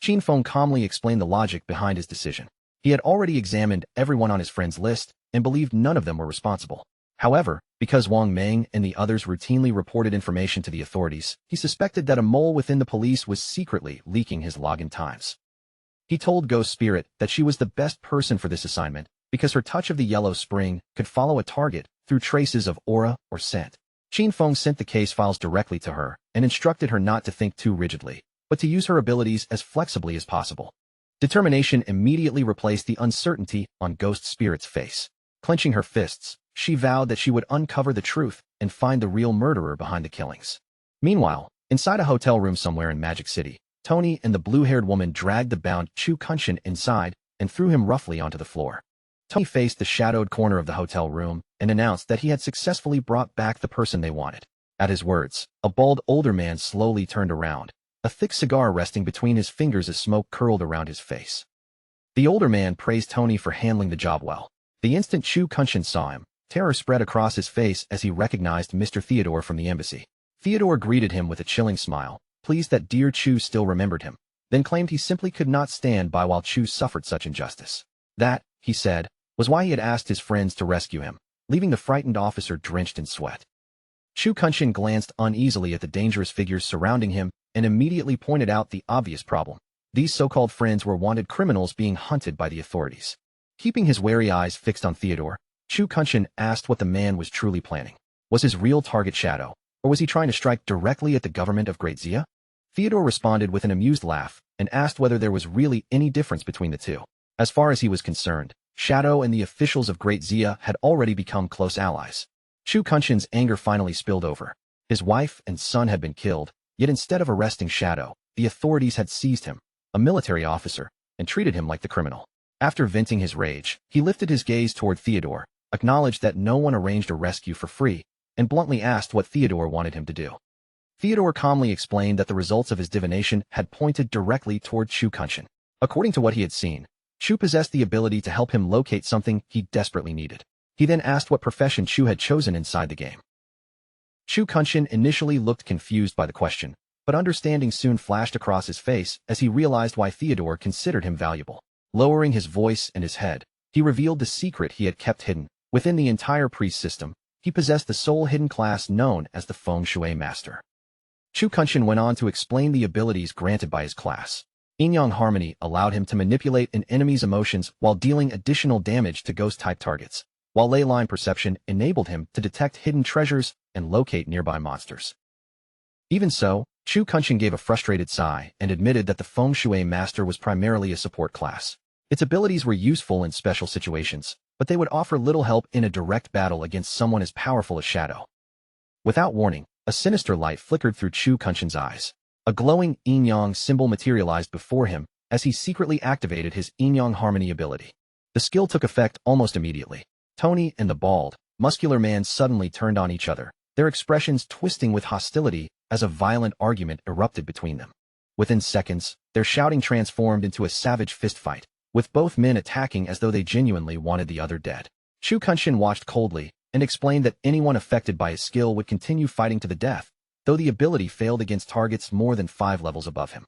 Qin Feng calmly explained the logic behind his decision. He had already examined everyone on his friends list and believed none of them were responsible. However, because Wang Meng and the others routinely reported information to the authorities, he suspected that a mole within the police was secretly leaking his login times. He told Ghost Spirit that she was the best person for this assignment because her touch of the yellow spring could follow a target through traces of aura or scent. Qin Feng sent the case files directly to her and instructed her not to think too rigidly, but to use her abilities as flexibly as possible. Determination immediately replaced the uncertainty on Ghost Spirit's face. Clenching her fists, she vowed that she would uncover the truth and find the real murderer behind the killings. Meanwhile, inside a hotel room somewhere in Magic City, Tony and the blue-haired woman dragged the bound Chu Kunshin inside and threw him roughly onto the floor. Tony faced the shadowed corner of the hotel room and announced that he had successfully brought back the person they wanted. At his words, a bald older man slowly turned around, a thick cigar resting between his fingers as smoke curled around his face. The older man praised Tony for handling the job well. The instant Chu Kunshin saw him, terror spread across his face as he recognized Mr. Theodore from the embassy. Theodore greeted him with a chilling smile, pleased that dear Chu still remembered him, then claimed he simply could not stand by while Chu suffered such injustice. That, he said, was why he had asked his friends to rescue him, leaving the frightened officer drenched in sweat. Chu Kunshin glanced uneasily at the dangerous figures surrounding him and immediately pointed out the obvious problem. These so-called friends were wanted criminals being hunted by the authorities. Keeping his wary eyes fixed on Theodore, Chu Kunshin asked what the man was truly planning. Was his real target Shadow, or was he trying to strike directly at the government of Great Xia? Theodore responded with an amused laugh and asked whether there was really any difference between the two. As far as he was concerned, Shadow and the officials of Great Xia had already become close allies. Chu Kunshin's anger finally spilled over. His wife and son had been killed, yet instead of arresting Shadow, the authorities had seized him, a military officer, and treated him like the criminal. After venting his rage, he lifted his gaze toward Theodore, acknowledged that no one arranged a rescue for free, and bluntly asked what Theodore wanted him to do. Theodore calmly explained that the results of his divination had pointed directly toward Chu Kunshin. According to what he had seen, Chu possessed the ability to help him locate something he desperately needed. He then asked what profession Chu had chosen inside the game. Chu Kunshin initially looked confused by the question, but understanding soon flashed across his face as he realized why Theodore considered him valuable. Lowering his voice and his head, he revealed the secret he had kept hidden. Within the entire priest system, he possessed the sole hidden class known as the Feng Shui Master. Chu Kunshin went on to explain the abilities granted by his class. Yin-Yang Harmony allowed him to manipulate an enemy's emotions while dealing additional damage to ghost-type targets, while Ley Line Perception enabled him to detect hidden treasures and locate nearby monsters. Even so, Chu Kunshin gave a frustrated sigh and admitted that the Feng Shui Master was primarily a support class. Its abilities were useful in special situations, but they would offer little help in a direct battle against someone as powerful as Shadow. Without warning, a sinister light flickered through Chu Kunshin's eyes. A glowing yin-yang symbol materialized before him as he secretly activated his yin-yang harmony ability. The skill took effect almost immediately. Tony and the bald, muscular man suddenly turned on each other, their expressions twisting with hostility as a violent argument erupted between them. Within seconds, their shouting transformed into a savage fistfight, with both men attacking as though they genuinely wanted the other dead. Chu Kunshin watched coldly and explained that anyone affected by his skill would continue fighting to the death, though the ability failed against targets more than 5 levels above him.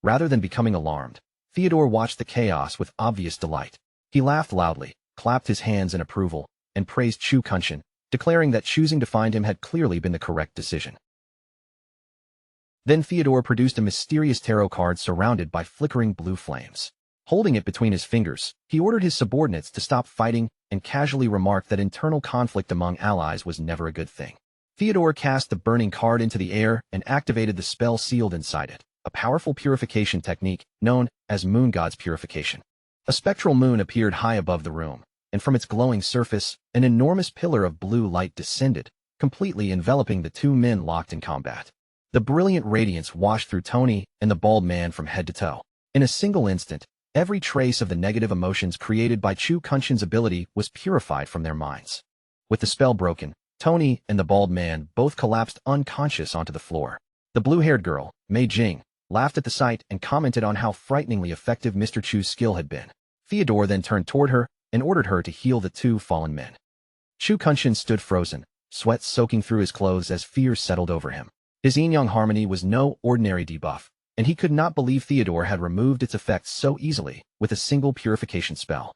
Rather than becoming alarmed, Theodore watched the chaos with obvious delight. He laughed loudly, clapped his hands in approval, and praised Chu Kunshin, declaring that choosing to find him had clearly been the correct decision. Then Theodore produced a mysterious tarot card surrounded by flickering blue flames. Holding it between his fingers, he ordered his subordinates to stop fighting and casually remarked that internal conflict among allies was never a good thing. Theodore cast the burning card into the air and activated the spell sealed inside it, a powerful purification technique known as Moon God's Purification. A spectral moon appeared high above the room, and from its glowing surface, an enormous pillar of blue light descended, completely enveloping the 2 men locked in combat. The brilliant radiance washed through Tony and the bald man from head to toe. In a single instant, every trace of the negative emotions created by Chu Kunshin's ability was purified from their minds. With the spell broken, Tony and the bald man both collapsed unconscious onto the floor. The blue-haired girl, Mei Jing, laughed at the sight, and commented on how frighteningly effective Mr. Chu's skill had been. Theodore then turned toward her and ordered her to heal the two fallen men. Chu Kunshin stood frozen, sweat soaking through his clothes as fear settled over him. His yin-yang harmony was no ordinary debuff, and he could not believe Theodore had removed its effects so easily with a single purification spell.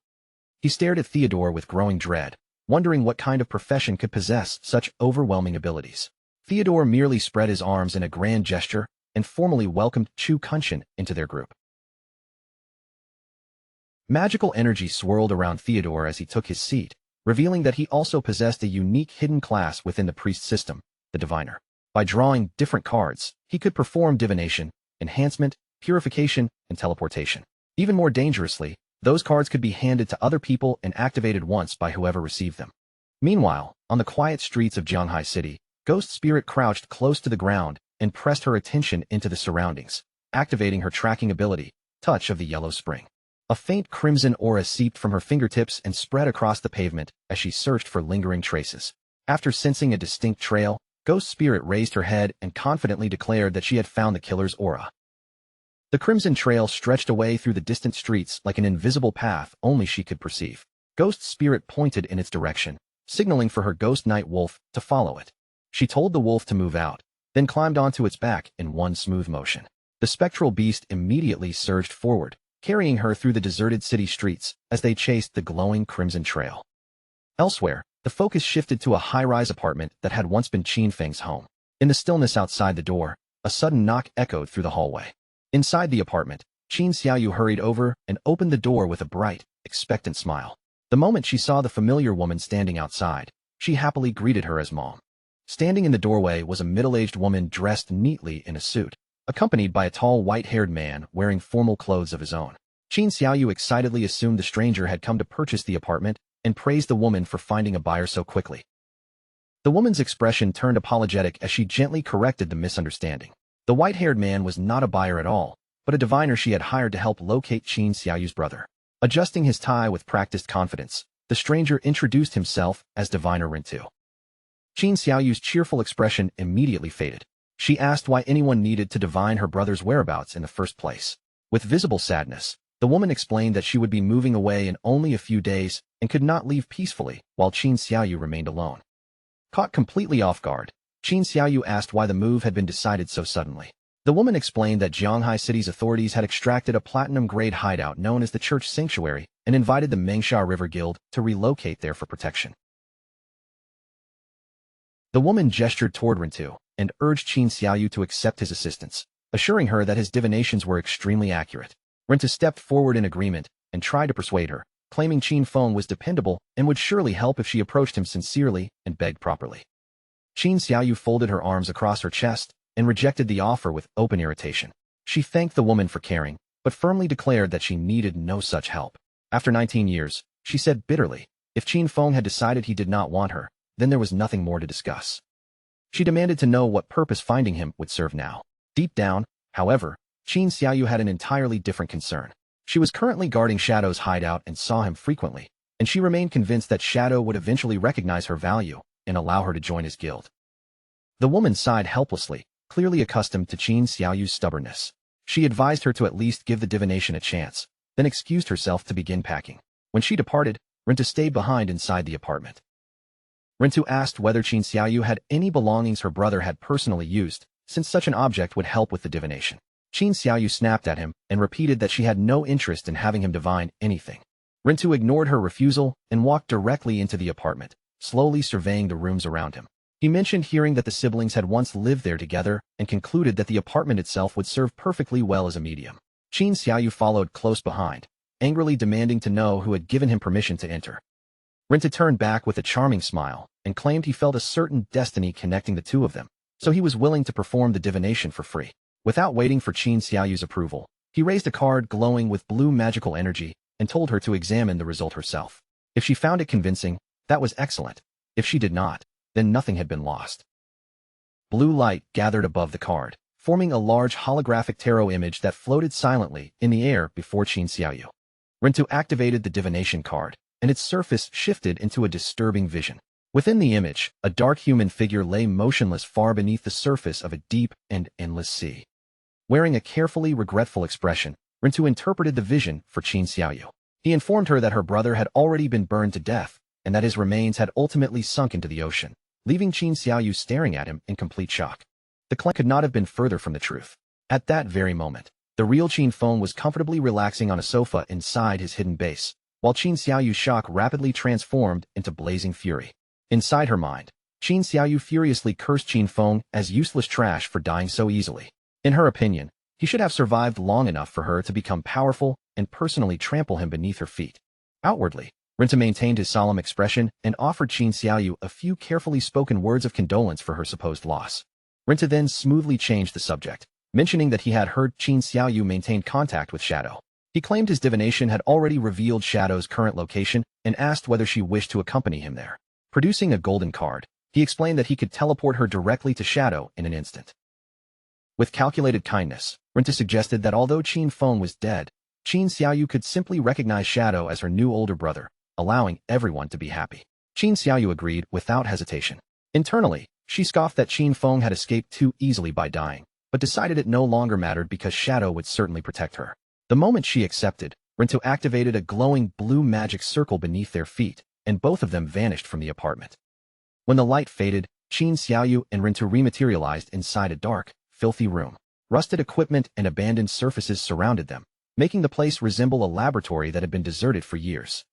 He stared at Theodore with growing dread, wondering what kind of profession could possess such overwhelming abilities. Theodore merely spread his arms in a grand gesture and formally welcomed Chu Kunshin into their group. Magical energy swirled around Theodore as he took his seat, revealing that he also possessed a unique hidden class within the priest system, the diviner. By drawing different cards, he could perform divination, enhancement, purification, and teleportation. Even more dangerously, those cards could be handed to other people and activated once by whoever received them. Meanwhile, on the quiet streets of Jianghai City, Ghost Spirit crouched close to the ground and pressed her attention into the surroundings, activating her tracking ability, Touch of the Yellow Spring. A faint crimson aura seeped from her fingertips and spread across the pavement as she searched for lingering traces. After sensing a distinct trail, Ghost Spirit raised her head and confidently declared that she had found the killer's aura. The crimson trail stretched away through the distant streets like an invisible path only she could perceive. Ghost Spirit pointed in its direction, signaling for her ghost night wolf to follow it. She told the wolf to move out, then climbed onto its back in one smooth motion. The spectral beast immediately surged forward, carrying her through the deserted city streets as they chased the glowing crimson trail. Elsewhere, the focus shifted to a high-rise apartment that had once been Qin Feng's home. In the stillness outside the door, a sudden knock echoed through the hallway. Inside the apartment, Qin Xiaoyu hurried over and opened the door with a bright, expectant smile. The moment she saw the familiar woman standing outside, she happily greeted her as Mom. Standing in the doorway was a middle-aged woman dressed neatly in a suit, accompanied by a tall white-haired man wearing formal clothes of his own. Qin Xiaoyu excitedly assumed the stranger had come to purchase the apartment and praised the woman for finding a buyer so quickly. The woman's expression turned apologetic as she gently corrected the misunderstanding. The white-haired man was not a buyer at all, but a diviner she had hired to help locate Qin Xiaoyu's brother. Adjusting his tie with practiced confidence, the stranger introduced himself as Diviner Rintu. Qin Xiaoyu's cheerful expression immediately faded. She asked why anyone needed to divine her brother's whereabouts in the first place. With visible sadness, the woman explained that she would be moving away in only a few days and could not leave peacefully while Qin Xiaoyu remained alone. Caught completely off guard, Qin Xiaoyu asked why the move had been decided so suddenly. The woman explained that Jianghai City's authorities had extracted a platinum-grade hideout known as the Church Sanctuary and invited the Mengsha River Guild to relocate there for protection. The woman gestured toward Rintu and urged Qin Xiaoyu to accept his assistance, assuring her that his divinations were extremely accurate. Rintu stepped forward in agreement and tried to persuade her, claiming Qin Feng was dependable and would surely help if she approached him sincerely and begged properly. Qin Xiaoyu folded her arms across her chest and rejected the offer with open irritation. She thanked the woman for caring, but firmly declared that she needed no such help. After 19 years, she said bitterly, if Qin Feng had decided he did not want her, then there was nothing more to discuss. She demanded to know what purpose finding him would serve now. Deep down, however, Qin Xiaoyu had an entirely different concern. She was currently guarding Shadow's hideout and saw him frequently, and she remained convinced that Shadow would eventually recognize her value and allow her to join his guild. The woman sighed helplessly, clearly accustomed to Qin Xiaoyu's stubbornness. She advised her to at least give the divination a chance, then excused herself to begin packing. When she departed, Rintu stayed behind inside the apartment. Rintu asked whether Qin Xiaoyu had any belongings her brother had personally used, since such an object would help with the divination. Qin Xiaoyu snapped at him and repeated that she had no interest in having him divine anything. Rintu ignored her refusal and walked directly into the apartment, slowly surveying the rooms around him. He mentioned hearing that the siblings had once lived there together and concluded that the apartment itself would serve perfectly well as a medium. Qin Xiaoyu followed close behind, angrily demanding to know who had given him permission to enter. Rintu turned back with a charming smile and claimed he felt a certain destiny connecting the two of them, so he was willing to perform the divination for free. Without waiting for Qin Xiaoyu's approval, he raised a card glowing with blue magical energy and told her to examine the result herself. If she found it convincing, that was excellent. If she did not, then nothing had been lost. Blue light gathered above the card, forming a large holographic tarot image that floated silently in the air before Qin Xiaoyu. Rintu activated the divination card, and its surface shifted into a disturbing vision. Within the image, a dark human figure lay motionless far beneath the surface of a deep and endless sea. Wearing a carefully regretful expression, Rintu interpreted the vision for Qin Xiaoyu. He informed her that her brother had already been burned to death, and that his remains had ultimately sunk into the ocean, leaving Qin Xiaoyu staring at him in complete shock. The claim could not have been further from the truth. At that very moment, the real Qin Feng was comfortably relaxing on a sofa inside his hidden base, while Qin Xiaoyu's shock rapidly transformed into blazing fury. Inside her mind, Qin Xiaoyu furiously cursed Qin Feng as useless trash for dying so easily. In her opinion, he should have survived long enough for her to become powerful and personally trample him beneath her feet. Outwardly, Rinta maintained his solemn expression and offered Qin Xiaoyu a few carefully spoken words of condolence for her supposed loss. Rinta then smoothly changed the subject, mentioning that he had heard Qin Xiaoyu maintained contact with Shadow. He claimed his divination had already revealed Shadow's current location and asked whether she wished to accompany him there. Producing a golden card, he explained that he could teleport her directly to Shadow in an instant. With calculated kindness, Rinta suggested that although Qin Feng was dead, Qin Xiaoyu could simply recognize Shadow as her new older brother, allowing everyone to be happy. Qin Xiaoyu agreed without hesitation. Internally, she scoffed that Qin Feng had escaped too easily by dying, but decided it no longer mattered because Shadow would certainly protect her. The moment she accepted, Rintu activated a glowing blue magic circle beneath their feet, and both of them vanished from the apartment. When the light faded, Qin Xiaoyu and Rintu rematerialized inside a dark, filthy room. Rusted equipment and abandoned surfaces surrounded them, making the place resemble a laboratory that had been deserted for years.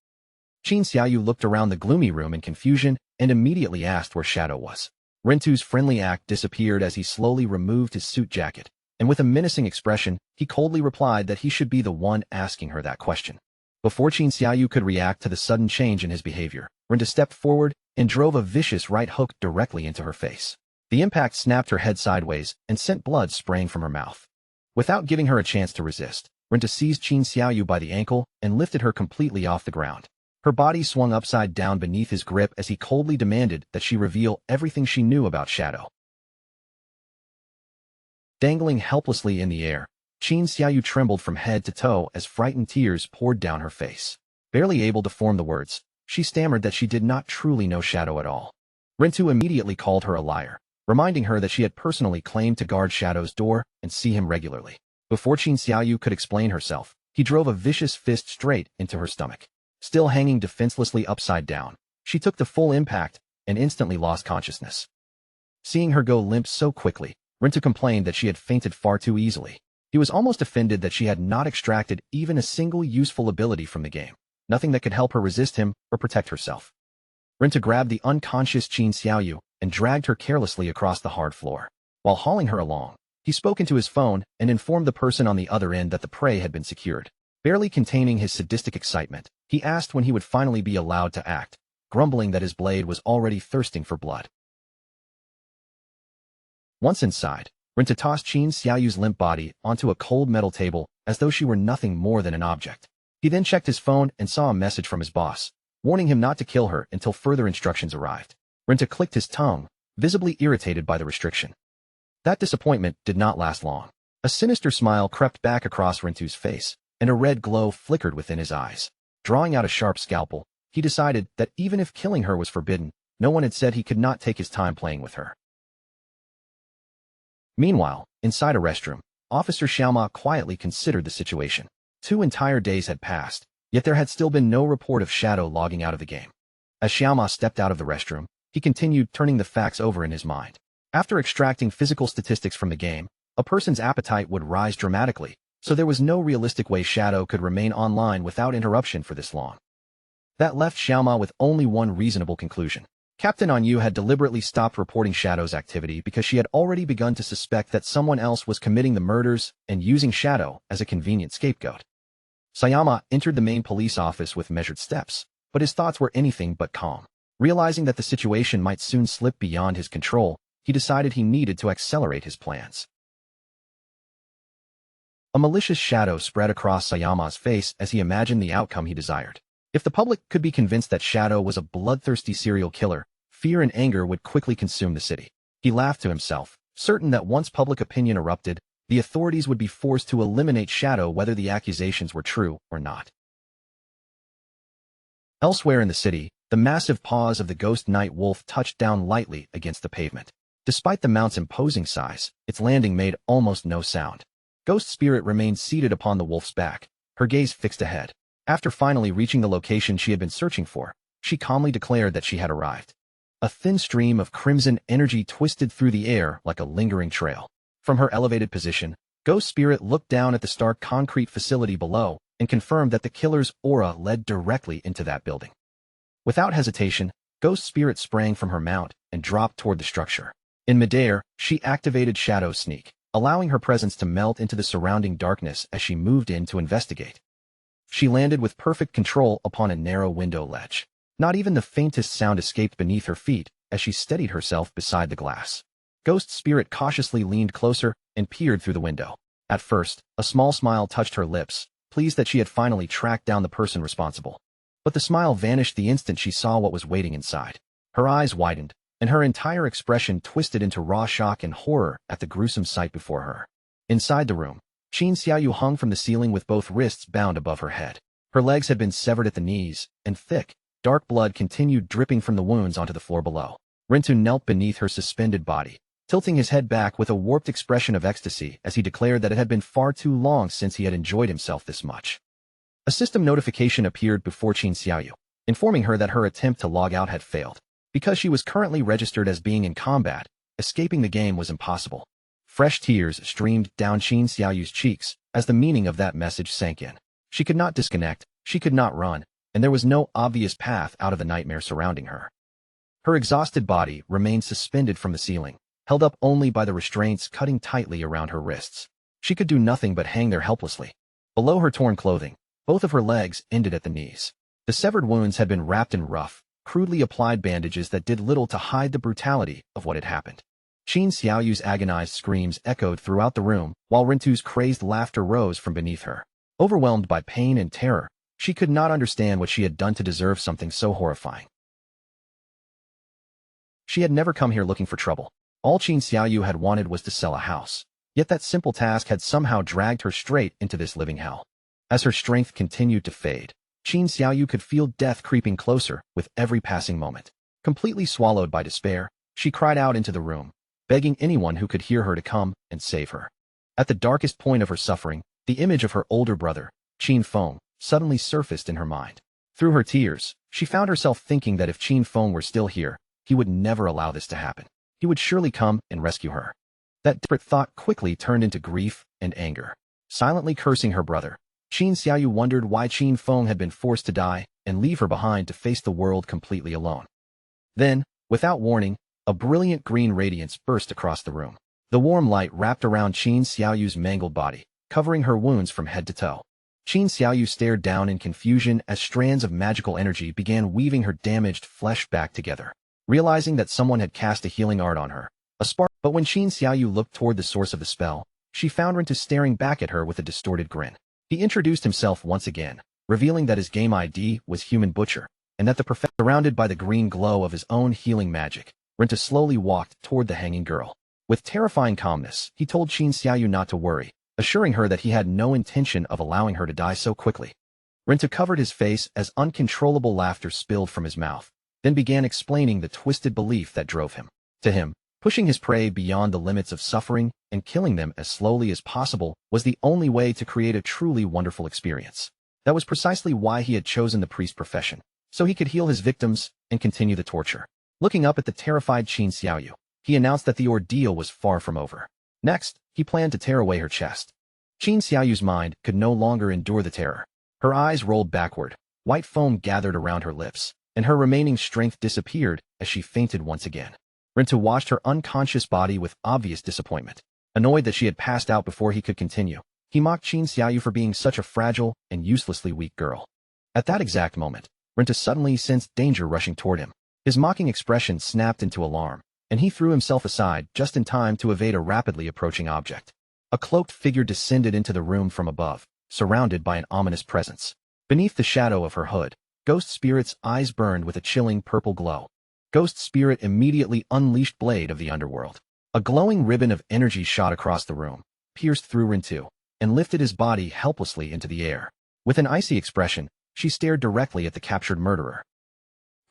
Qin Xiaoyu looked around the gloomy room in confusion and immediately asked where Shadow was. Rintu's friendly act disappeared as he slowly removed his suit jacket, and with a menacing expression, he coldly replied that he should be the one asking her that question. Before Qin Xiaoyu could react to the sudden change in his behavior, Rintu stepped forward and drove a vicious right hook directly into her face. The impact snapped her head sideways and sent blood spraying from her mouth. Without giving her a chance to resist, Rintu seized Qin Xiaoyu by the ankle and lifted her completely off the ground. Her body swung upside down beneath his grip as he coldly demanded that she reveal everything she knew about Shadow. Dangling helplessly in the air, Qin Xiaoyu trembled from head to toe as frightened tears poured down her face. Barely able to form the words, she stammered that she did not truly know Shadow at all. Rintu immediately called her a liar, reminding her that she had personally claimed to guard Shadow's door and see him regularly. Before Qin Xiaoyu could explain herself, he drove a vicious fist straight into her stomach. Still hanging defenselessly upside down, she took the full impact and instantly lost consciousness. Seeing her go limp so quickly, Rintu complained that she had fainted far too easily. He was almost offended that she had not extracted even a single useful ability from the game, nothing that could help her resist him or protect herself. Rintu grabbed the unconscious Qin Xiaoyu and dragged her carelessly across the hard floor. While hauling her along, he spoke into his phone and informed the person on the other end that the prey had been secured. Barely containing his sadistic excitement, he asked when he would finally be allowed to act, grumbling that his blade was already thirsting for blood. Once inside, Rintu tossed Qin Xiaoyu's limp body onto a cold metal table as though she were nothing more than an object. He then checked his phone and saw a message from his boss, warning him not to kill her until further instructions arrived. Rintu clicked his tongue, visibly irritated by the restriction. That disappointment did not last long. A sinister smile crept back across Rintu's face, and a red glow flickered within his eyes. Drawing out a sharp scalpel, he decided that even if killing her was forbidden, no one had said he could not take his time playing with her. Meanwhile, inside a restroom, Officer Xiaoma quietly considered the situation. 2 entire days had passed, yet there had still been no report of Shadow logging out of the game. As Xiaoma stepped out of the restroom, he continued turning the facts over in his mind. After extracting physical statistics from the game, a person's appetite would rise dramatically, so there was no realistic way Shadow could remain online without interruption for this long. That left Xiaoma with only one reasonable conclusion. Captain Anyu had deliberately stopped reporting Shadow's activity because she had already begun to suspect that someone else was committing the murders and using Shadow as a convenient scapegoat. Sayama entered the main police office with measured steps, but his thoughts were anything but calm. Realizing that the situation might soon slip beyond his control, he decided he needed to accelerate his plans. A malicious shadow spread across Sayama's face as he imagined the outcome he desired. If the public could be convinced that Shadow was a bloodthirsty serial killer, fear and anger would quickly consume the city. He laughed to himself, certain that once public opinion erupted, the authorities would be forced to eliminate Shadow whether the accusations were true or not. Elsewhere in the city, the massive paws of the ghost night wolf touched down lightly against the pavement. Despite the mount's imposing size, its landing made almost no sound. Ghost Spirit remained seated upon the wolf's back, her gaze fixed ahead. After finally reaching the location she had been searching for, she calmly declared that she had arrived. A thin stream of crimson energy twisted through the air like a lingering trail. From her elevated position, Ghost Spirit looked down at the stark concrete facility below and confirmed that the killer's aura led directly into that building. Without hesitation, Ghost Spirit sprang from her mount and dropped toward the structure. In midair, she activated Shadow Sneak, allowing her presence to melt into the surrounding darkness as she moved in to investigate. She landed with perfect control upon a narrow window ledge. Not even the faintest sound escaped beneath her feet as she steadied herself beside the glass. Ghost Spirit cautiously leaned closer and peered through the window. At first, a small smile touched her lips, pleased that she had finally tracked down the person responsible. But the smile vanished the instant she saw what was waiting inside. Her eyes widened, and her entire expression twisted into raw shock and horror at the gruesome sight before her. Inside the room, Qin Xiaoyu hung from the ceiling with both wrists bound above her head. Her legs had been severed at the knees, and thick, dark blood continued dripping from the wounds onto the floor below. Rintu knelt beneath her suspended body, tilting his head back with a warped expression of ecstasy as he declared that it had been far too long since he had enjoyed himself this much. A system notification appeared before Qin Xiaoyu, informing her that her attempt to log out had failed. Because she was currently registered as being in combat, escaping the game was impossible. Fresh tears streamed down Qin Xiaoyu's cheeks as the meaning of that message sank in. She could not disconnect, she could not run, and there was no obvious path out of the nightmare surrounding her. Her exhausted body remained suspended from the ceiling, held up only by the restraints cutting tightly around her wrists. She could do nothing but hang there helplessly. Below her torn clothing, both of her legs ended at the knees. The severed wounds had been wrapped in rough, crudely applied bandages that did little to hide the brutality of what had happened. Qin Xiaoyu's agonized screams echoed throughout the room, while Rintu's crazed laughter rose from beneath her. Overwhelmed by pain and terror, she could not understand what she had done to deserve something so horrifying. She had never come here looking for trouble. All Qin Xiaoyu had wanted was to sell a house. Yet that simple task had somehow dragged her straight into this living hell. As her strength continued to fade, Qin Xiaoyu could feel death creeping closer with every passing moment. Completely swallowed by despair, she cried out into the room, begging anyone who could hear her to come and save her. At the darkest point of her suffering, the image of her older brother, Qin Feng, suddenly surfaced in her mind. Through her tears, she found herself thinking that if Qin Feng were still here, he would never allow this to happen. He would surely come and rescue her. That desperate thought quickly turned into grief and anger. Silently cursing her brother, Qin Xiaoyu wondered why Qin Feng had been forced to die and leave her behind to face the world completely alone. Then, without warning, a brilliant green radiance burst across the room. The warm light wrapped around Qin Xiaoyu's mangled body, covering her wounds from head to toe. Qin Xiaoyu stared down in confusion as strands of magical energy began weaving her damaged flesh back together. Realizing that someone had cast a healing art on her, a spark. But when Qin Xiaoyu looked toward the source of the spell, she found Rintu staring back at her with a distorted grin. He introduced himself once again, revealing that his game ID was Human Butcher, and that the professor, surrounded by the green glow of his own healing magic, Rintu slowly walked toward the hanging girl. With terrifying calmness, he told Qin Xiaoyu not to worry, assuring her that he had no intention of allowing her to die so quickly. Rintu covered his face as uncontrollable laughter spilled from his mouth, then began explaining the twisted belief that drove him. To him, pushing his prey beyond the limits of suffering and killing them as slowly as possible was the only way to create a truly wonderful experience. That was precisely why he had chosen the priest profession, so he could heal his victims and continue the torture. Looking up at the terrified Qin Xiaoyu, he announced that the ordeal was far from over. Next, he planned to tear away her chest. Qin Xiaoyu's mind could no longer endure the terror. Her eyes rolled backward, white foam gathered around her lips, and her remaining strength disappeared as she fainted once again. Rintu watched her unconscious body with obvious disappointment. Annoyed that she had passed out before he could continue, he mocked Qin Xiaoyu for being such a fragile and uselessly weak girl. At that exact moment, Rintu suddenly sensed danger rushing toward him. His mocking expression snapped into alarm, and he threw himself aside just in time to evade a rapidly approaching object. A cloaked figure descended into the room from above, surrounded by an ominous presence. Beneath the shadow of her hood, Ghost Spirit's eyes burned with a chilling purple glow. Ghost Spirit immediately unleashed Blade of the Underworld. A glowing ribbon of energy shot across the room, pierced through Rintu, and lifted his body helplessly into the air. With an icy expression, she stared directly at the captured murderer.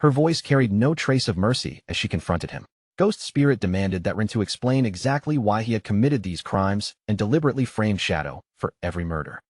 Her voice carried no trace of mercy as she confronted him. Ghost Spirit demanded that Rintu explain exactly why he had committed these crimes and deliberately framed Shadow for every murder.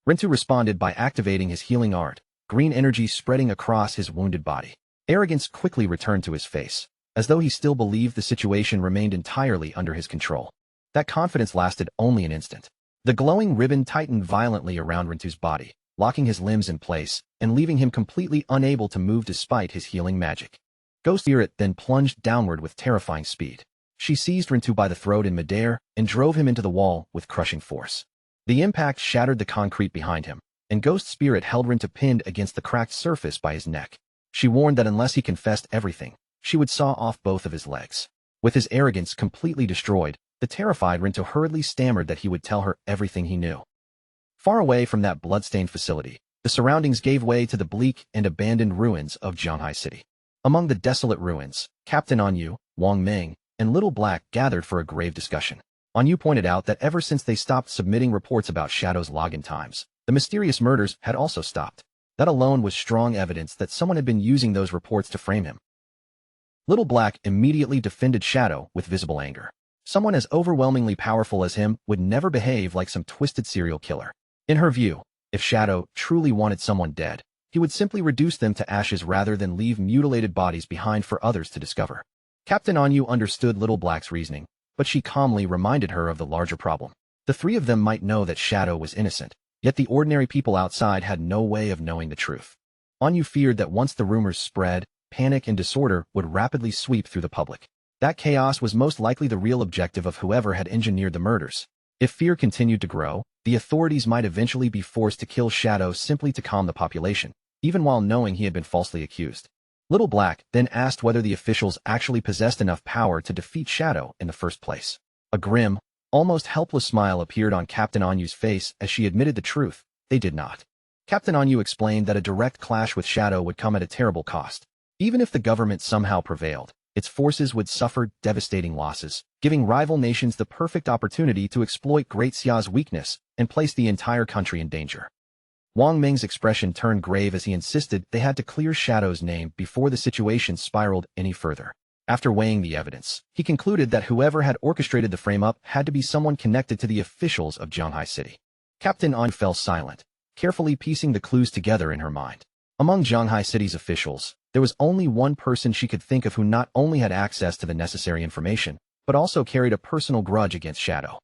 Rintu responded by activating his healing art, green energy spreading across his wounded body. Arrogance quickly returned to his face, as though he still believed the situation remained entirely under his control. That confidence lasted only an instant. The glowing ribbon tightened violently around Rintu's body, locking his limbs in place and leaving him completely unable to move despite his healing magic. Ghost Spirit then plunged downward with terrifying speed. She seized Rintu by the throat in midair and drove him into the wall with crushing force. The impact shattered the concrete behind him, and Ghost Spirit held Rintu pinned against the cracked surface by his neck. She warned that unless he confessed everything, she would saw off both of his legs. With his arrogance completely destroyed, the terrified Rintu hurriedly stammered that he would tell her everything he knew. Far away from that bloodstained facility, the surroundings gave way to the bleak and abandoned ruins of Zhanghai City. Among the desolate ruins, Captain Anyu, Wang Ming, and Little Black gathered for a grave discussion. Anyu pointed out that ever since they stopped submitting reports about Shadow's login times, the mysterious murders had also stopped. That alone was strong evidence that someone had been using those reports to frame him. Little Black immediately defended Shadow with visible anger. Someone as overwhelmingly powerful as him would never behave like some twisted serial killer. In her view, if Shadow truly wanted someone dead, he would simply reduce them to ashes rather than leave mutilated bodies behind for others to discover. Captain Anyu understood Little Black's reasoning, but she calmly reminded her of the larger problem. The three of them might know that Shadow was innocent, yet the ordinary people outside had no way of knowing the truth. Anyu feared that once the rumors spread, panic and disorder would rapidly sweep through the public. That chaos was most likely the real objective of whoever had engineered the murders. If fear continued to grow, the authorities might eventually be forced to kill Shadow simply to calm the population, even while knowing he had been falsely accused. Little Black then asked whether the officials actually possessed enough power to defeat Shadow in the first place. A grim, almost helpless smile appeared on Captain Anyu's face as she admitted the truth. They did not. Captain Anyu explained that a direct clash with Shadow would come at a terrible cost. Even if the government somehow prevailed, its forces would suffer devastating losses, giving rival nations the perfect opportunity to exploit Great Xia's weakness and place the entire country in danger. Wang Ming's expression turned grave as he insisted they had to clear Shadow's name before the situation spiraled any further. After weighing the evidence, he concluded that whoever had orchestrated the frame-up had to be someone connected to the officials of Zhanghai City. Captain Anyu fell silent, carefully piecing the clues together in her mind. Among Zhanghai City's officials, there was only one person she could think of who not only had access to the necessary information, but also carried a personal grudge against Shadow.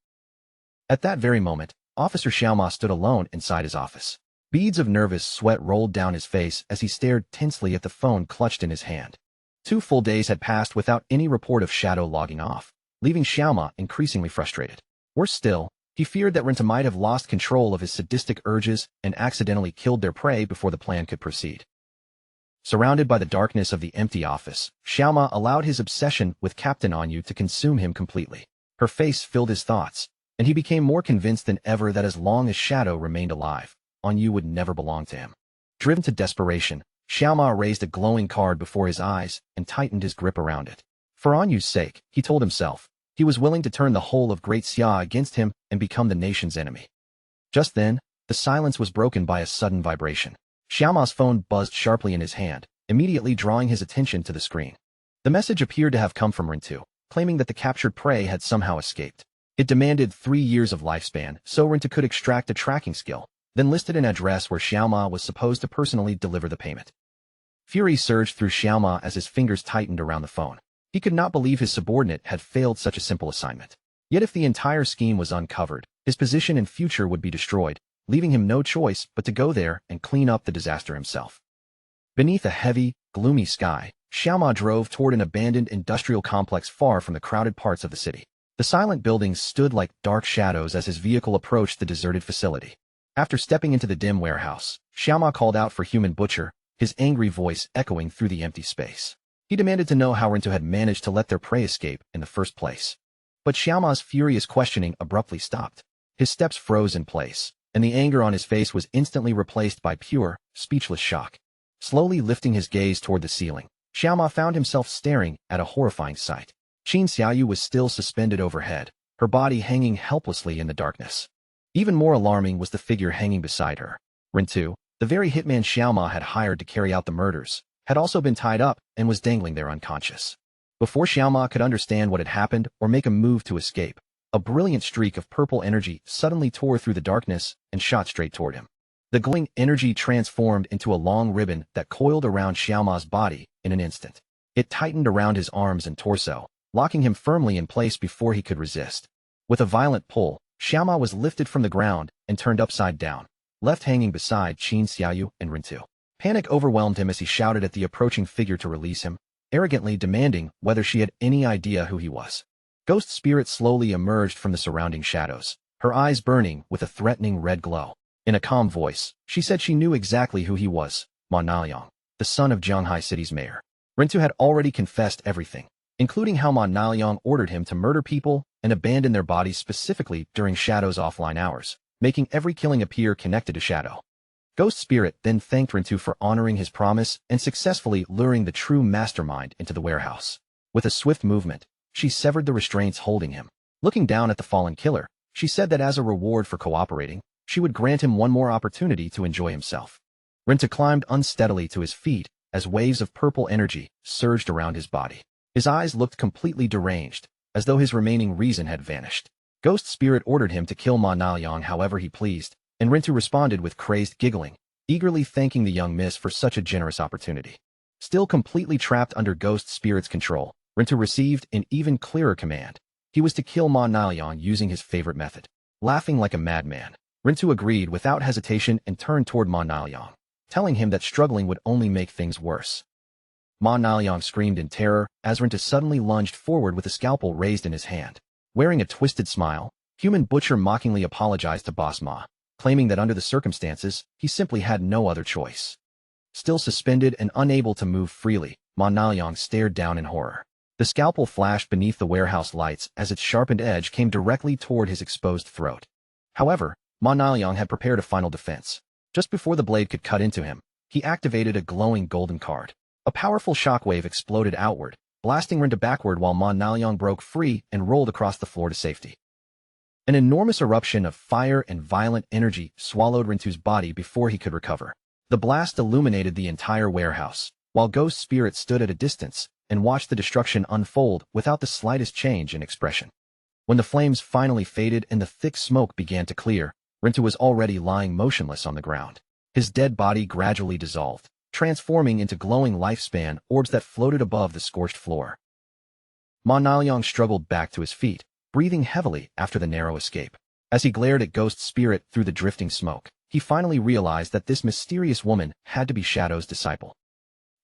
At that very moment, Officer Xiaoma stood alone inside his office. Beads of nervous sweat rolled down his face as he stared tensely at the phone clutched in his hand. 2 full days had passed without any report of Shadow logging off, leaving Xiaoma increasingly frustrated. Worse still, he feared that Rintu might have lost control of his sadistic urges and accidentally killed their prey before the plan could proceed. Surrounded by the darkness of the empty office, Xiaoma allowed his obsession with Captain Anyu to consume him completely. Her face filled his thoughts, and he became more convinced than ever that as long as Shadow remained alive, Anyu would never belong to him. Driven to desperation, Xiaoma raised a glowing card before his eyes and tightened his grip around it. For Anyu's sake, he told himself, he was willing to turn the whole of Great Xia against him and become the nation's enemy. Just then, the silence was broken by a sudden vibration. Xiaoma's phone buzzed sharply in his hand, immediately drawing his attention to the screen. The message appeared to have come from Rintu, claiming that the captured prey had somehow escaped. It demanded 3 years of lifespan, so Rintu could extract a tracking skill, then listed an address where Xiaoma was supposed to personally deliver the payment. Fury surged through Xiaoma as his fingers tightened around the phone. He could not believe his subordinate had failed such a simple assignment. Yet if the entire scheme was uncovered, his position and future would be destroyed, leaving him no choice but to go there and clean up the disaster himself. Beneath a heavy, gloomy sky, Xiaoma drove toward an abandoned industrial complex far from the crowded parts of the city. The silent buildings stood like dark shadows as his vehicle approached the deserted facility. After stepping into the dim warehouse, Xiaoma called out for Human Butcher, his angry voice echoing through the empty space. He demanded to know how Rintu had managed to let their prey escape in the first place. But Xiaoma's furious questioning abruptly stopped. His steps froze in place, and the anger on his face was instantly replaced by pure, speechless shock. Slowly lifting his gaze toward the ceiling, Xiaoma found himself staring at a horrifying sight. Qin Xiaoyu was still suspended overhead, her body hanging helplessly in the darkness. Even more alarming was the figure hanging beside her. Rintu, the very hitman Xiaoma had hired to carry out the murders, had also been tied up and was dangling there unconscious. Before Xiaoma could understand what had happened or make a move to escape, a brilliant streak of purple energy suddenly tore through the darkness and shot straight toward him. The glowing energy transformed into a long ribbon that coiled around Xiaoma's body in an instant. It tightened around his arms and torso, locking him firmly in place before he could resist. With a violent pull, Xiaoma was lifted from the ground and turned upside down, left hanging beside Qin Xiaoyu and Rintu. Panic overwhelmed him as he shouted at the approaching figure to release him, arrogantly demanding whether she had any idea who he was. Ghost Spirit slowly emerged from the surrounding shadows, her eyes burning with a threatening red glow. In a calm voice, she said she knew exactly who he was, Ma Naoyang, the son of Jianghai City's mayor. Rintu had already confessed everything, including how Ma Naoyang ordered him to murder people and abandon their bodies specifically during Shadow's offline hours, making every killing appear connected to Shadow. Ghost Spirit then thanked Rintu for honoring his promise and successfully luring the true mastermind into the warehouse. With a swift movement, she severed the restraints holding him. Looking down at the fallen killer, she said that as a reward for cooperating, she would grant him one more opportunity to enjoy himself. Rintu climbed unsteadily to his feet as waves of purple energy surged around his body. His eyes looked completely deranged, as though his remaining reason had vanished. Ghost Spirit ordered him to kill Ma Naoyang however he pleased, and Rintu responded with crazed giggling, eagerly thanking the young miss for such a generous opportunity. Still completely trapped under Ghost Spirit's control, Rintu received an even clearer command. He was to kill Ma Naoyang using his favorite method. Laughing like a madman, Rintu agreed without hesitation and turned toward Ma Naoyang, telling him that struggling would only make things worse. Ma Naoyang screamed in terror as Rintu suddenly lunged forward with a scalpel raised in his hand. Wearing a twisted smile, Human Butcher mockingly apologized to Boss Ma, claiming that under the circumstances, he simply had no other choice. Still suspended and unable to move freely, Ma Naoyang stared down in horror. The scalpel flashed beneath the warehouse lights as its sharpened edge came directly toward his exposed throat. However, Ma Naoyang had prepared a final defense. Just before the blade could cut into him, he activated a glowing golden card. A powerful shockwave exploded outward, blasting Rintu backward while Ma Naoyang broke free and rolled across the floor to safety. An enormous eruption of fire and violent energy swallowed Rintu's body before he could recover. The blast illuminated the entire warehouse, while Ghost Spirit stood at a distance and watched the destruction unfold without the slightest change in expression. When the flames finally faded and the thick smoke began to clear, Rintu was already lying motionless on the ground. His dead body gradually dissolved, transforming into glowing lifespan orbs that floated above the scorched floor. Ma Naoyang struggled back to his feet, breathing heavily after the narrow escape. As he glared at Ghost Spirit through the drifting smoke, he finally realized that this mysterious woman had to be Shadow's disciple.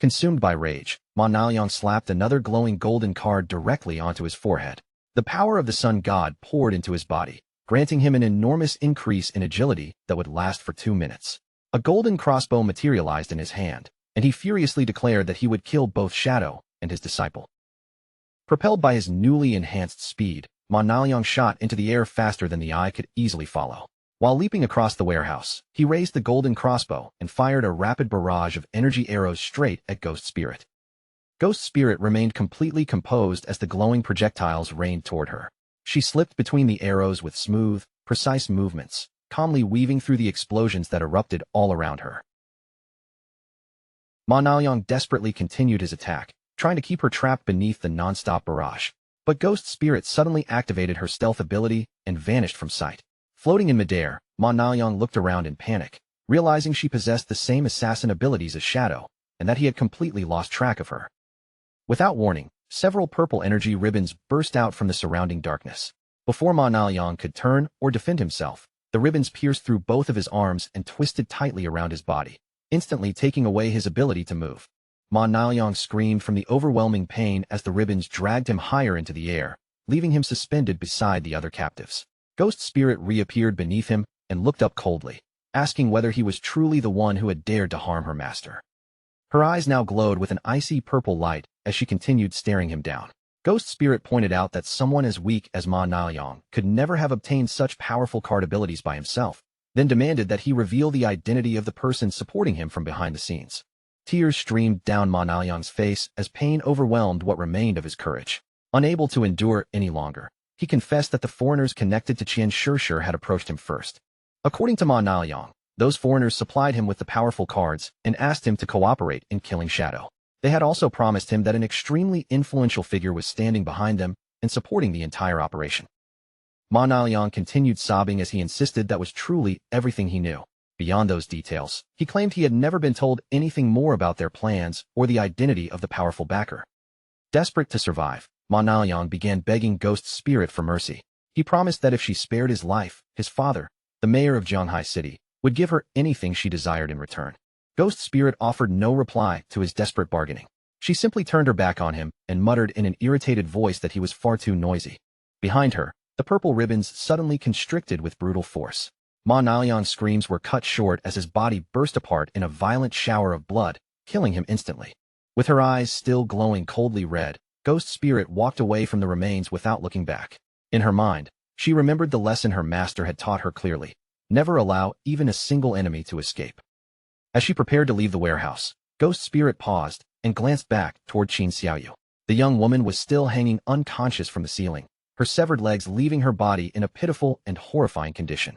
Consumed by rage, Ma Naoyang slapped another glowing golden card directly onto his forehead. The power of the sun god poured into his body, granting him an enormous increase in agility that would last for 2 minutes. A golden crossbow materialized in his hand, and he furiously declared that he would kill both Shadow and his disciple. Propelled by his newly enhanced speed, Ma Naoyang shot into the air faster than the eye could easily follow. While leaping across the warehouse, he raised the golden crossbow and fired a rapid barrage of energy arrows straight at Ghost Spirit. Ghost Spirit remained completely composed as the glowing projectiles rained toward her. She slipped between the arrows with smooth, precise movements, calmly weaving through the explosions that erupted all around her. Ma Naoyang desperately continued his attack, trying to keep her trapped beneath the non-stop barrage. But Ghost Spirit suddenly activated her stealth ability and vanished from sight. Floating in midair, Ma Naoyang looked around in panic, realizing she possessed the same assassin abilities as Shadow, and that he had completely lost track of her. Without warning, several purple energy ribbons burst out from the surrounding darkness. Before Ma Naoyang could turn or defend himself, the ribbons pierced through both of his arms and twisted tightly around his body, instantly taking away his ability to move. Ma Naoyang screamed from the overwhelming pain as the ribbons dragged him higher into the air, leaving him suspended beside the other captives. Ghost Spirit reappeared beneath him and looked up coldly, asking whether he was truly the one who had dared to harm her master. Her eyes now glowed with an icy purple light as she continued staring him down. Ghost Spirit pointed out that someone as weak as Ma Naoyang could never have obtained such powerful card abilities by himself, then demanded that he reveal the identity of the person supporting him from behind the scenes. Tears streamed down Ma Naoyang's face as pain overwhelmed what remained of his courage. Unable to endure any longer, he confessed that the foreigners connected to Qian Shishir had approached him first. According to Ma Naoyang, those foreigners supplied him with the powerful cards and asked him to cooperate in killing Shadow. They had also promised him that an extremely influential figure was standing behind them and supporting the entire operation. Ma Naliang continued sobbing as he insisted that was truly everything he knew. Beyond those details, he claimed he had never been told anything more about their plans or the identity of the powerful backer. Desperate to survive, Ma Naliang began begging Ghost Spirit for mercy. He promised that if she spared his life, his father, the mayor of Shanghai City, would give her anything she desired in return. Ghost Spirit offered no reply to his desperate bargaining. She simply turned her back on him and muttered in an irritated voice that he was far too noisy. Behind her, the purple ribbons suddenly constricted with brutal force. Ma Naliang's screams were cut short as his body burst apart in a violent shower of blood, killing him instantly. With her eyes still glowing coldly red, Ghost Spirit walked away from the remains without looking back. In her mind, she remembered the lesson her master had taught her clearly: never allow even a single enemy to escape. As she prepared to leave the warehouse, Ghost Spirit paused and glanced back toward Qin Xiaoyu. The young woman was still hanging unconscious from the ceiling, her severed legs leaving her body in a pitiful and horrifying condition.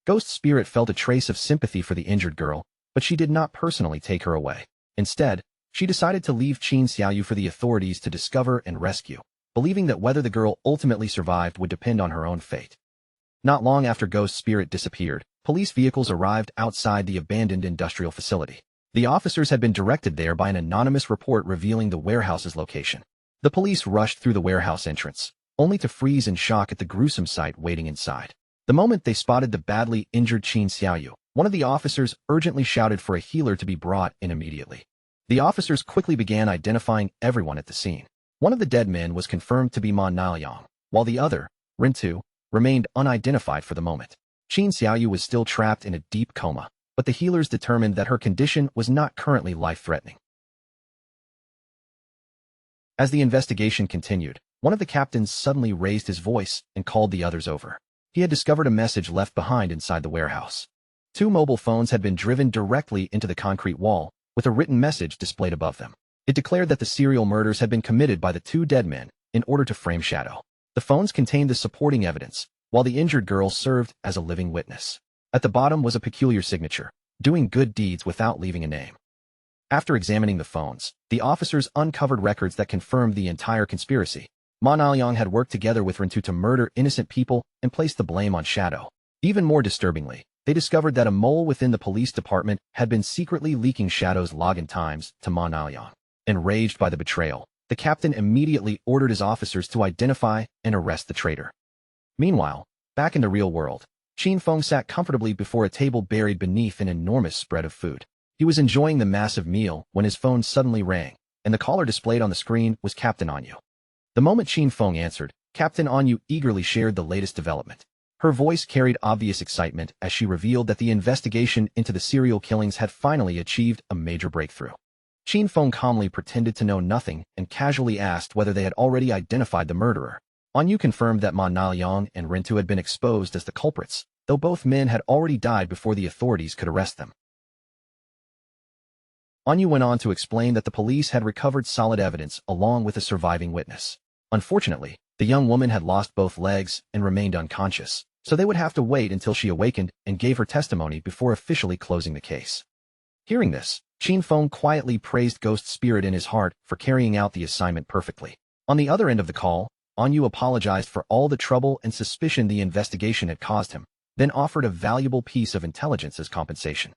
Ghost Spirit felt a trace of sympathy for the injured girl, but she did not personally take her away. Instead, she decided to leave Qin Xiaoyu for the authorities to discover and rescue, believing that whether the girl ultimately survived would depend on her own fate. Not long after Ghost Spirit disappeared, police vehicles arrived outside the abandoned industrial facility. The officers had been directed there by an anonymous report revealing the warehouse's location. The police rushed through the warehouse entrance, only to freeze in shock at the gruesome sight waiting inside. The moment they spotted the badly injured Qin Xiaoyu, one of the officers urgently shouted for a healer to be brought in immediately. The officers quickly began identifying everyone at the scene. One of the dead men was confirmed to be Ma Naliang, while the other, Rintu, remained unidentified for the moment. Qin Xiaoyu was still trapped in a deep coma, but the healers determined that her condition was not currently life-threatening. As the investigation continued, one of the captains suddenly raised his voice and called the others over. He had discovered a message left behind inside the warehouse. 2 mobile phones had been driven directly into the concrete wall, with a written message displayed above them. It declared that the serial murders had been committed by the 2 dead men in order to frame Shadow. The phones contained the supporting evidence, while the injured girl served as a living witness. At the bottom was a peculiar signature, doing good deeds without leaving a name. After examining the phones, the officers uncovered records that confirmed the entire conspiracy. Ma Naliang had worked together with Rintu to murder innocent people and placed the blame on Shadow. Even more disturbingly, they discovered that a mole within the police department had been secretly leaking Shadow's login times to Ma Naliang. Enraged by the betrayal, the captain immediately ordered his officers to identify and arrest the traitor. Meanwhile, back in the real world, Qin Feng sat comfortably before a table buried beneath an enormous spread of food. He was enjoying the massive meal when his phone suddenly rang, and the caller displayed on the screen was Captain Anyu. The moment Qin Feng answered, Captain Anyu eagerly shared the latest development. Her voice carried obvious excitement as she revealed that the investigation into the serial killings had finally achieved a major breakthrough. Qin Feng calmly pretended to know nothing and casually asked whether they had already identified the murderer. Anyu confirmed that Ma Naliang and Rintu had been exposed as the culprits, though both men had already died before the authorities could arrest them. Anyu went on to explain that the police had recovered solid evidence along with a surviving witness. Unfortunately, the young woman had lost both legs and remained unconscious, so they would have to wait until she awakened and gave her testimony before officially closing the case. Hearing this, Qin Feng quietly praised Ghost Spirit in his heart for carrying out the assignment perfectly. On the other end of the call, Anyu apologized for all the trouble and suspicion the investigation had caused him, then offered a valuable piece of intelligence as compensation.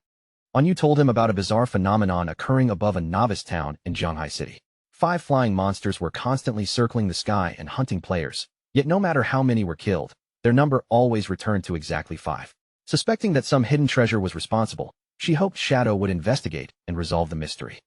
Anyu told him about a bizarre phenomenon occurring above a novice town in Shanghai City. 5 flying monsters were constantly circling the sky and hunting players, yet no matter how many were killed, their number always returned to exactly 5. Suspecting that some hidden treasure was responsible, she hoped Shadow would investigate and resolve the mystery.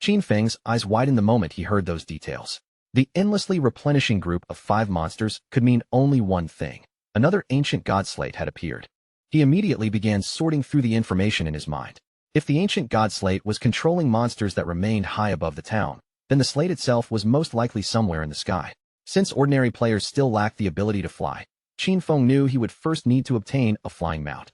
Qin Feng's eyes widened the moment he heard those details. The endlessly replenishing group of 5 monsters could mean only one thing. Another ancient god slate had appeared. He immediately began sorting through the information in his mind. If the ancient god slate was controlling monsters that remained high above the town, then the slate itself was most likely somewhere in the sky. Since ordinary players still lacked the ability to fly, Qin Feng knew he would first need to obtain a flying mount.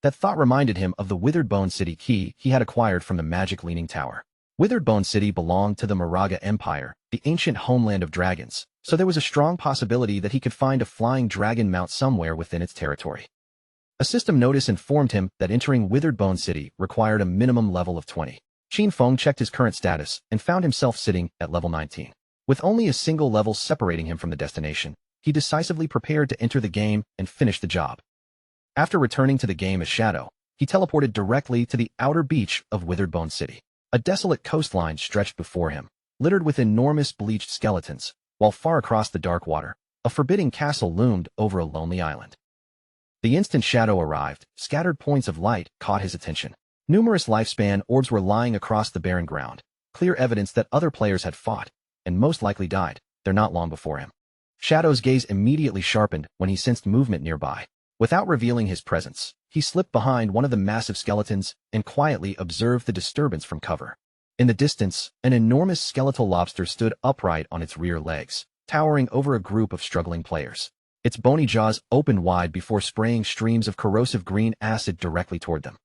That thought reminded him of the Withered Bone City key he had acquired from the magic Leaning Tower. Withered Bone City belonged to the Moraga Empire, the ancient homeland of dragons, so there was a strong possibility that he could find a flying dragon mount somewhere within its territory. A system notice informed him that entering Withered Bone City required a minimum level of 20. Qin Feng checked his current status and found himself sitting at level 19. With only a single level separating him from the destination, he decisively prepared to enter the game and finish the job. After returning to the game as Shadow, he teleported directly to the outer beach of Withered Bone City. A desolate coastline stretched before him, littered with enormous bleached skeletons, while far across the dark water, a forbidding castle loomed over a lonely island. The instant Shadow arrived, scattered points of light caught his attention. Numerous lifespan orbs were lying across the barren ground, clear evidence that other players had fought, and most likely died, there not long before him. Shadow's gaze immediately sharpened when he sensed movement nearby. Without revealing his presence, he slipped behind one of the massive skeletons and quietly observed the disturbance from cover. In the distance, an enormous skeletal lobster stood upright on its rear legs, towering over a group of struggling players. Its bony jaws opened wide before spraying streams of corrosive green acid directly toward them.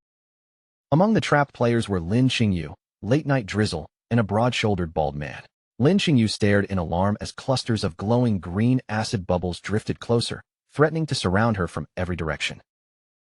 Among the trapped players were Lin Qingyu, Late-Night Drizzle, and a broad-shouldered bald man. Lin Qingyu stared in alarm as clusters of glowing green acid bubbles drifted closer, threatening to surround her from every direction.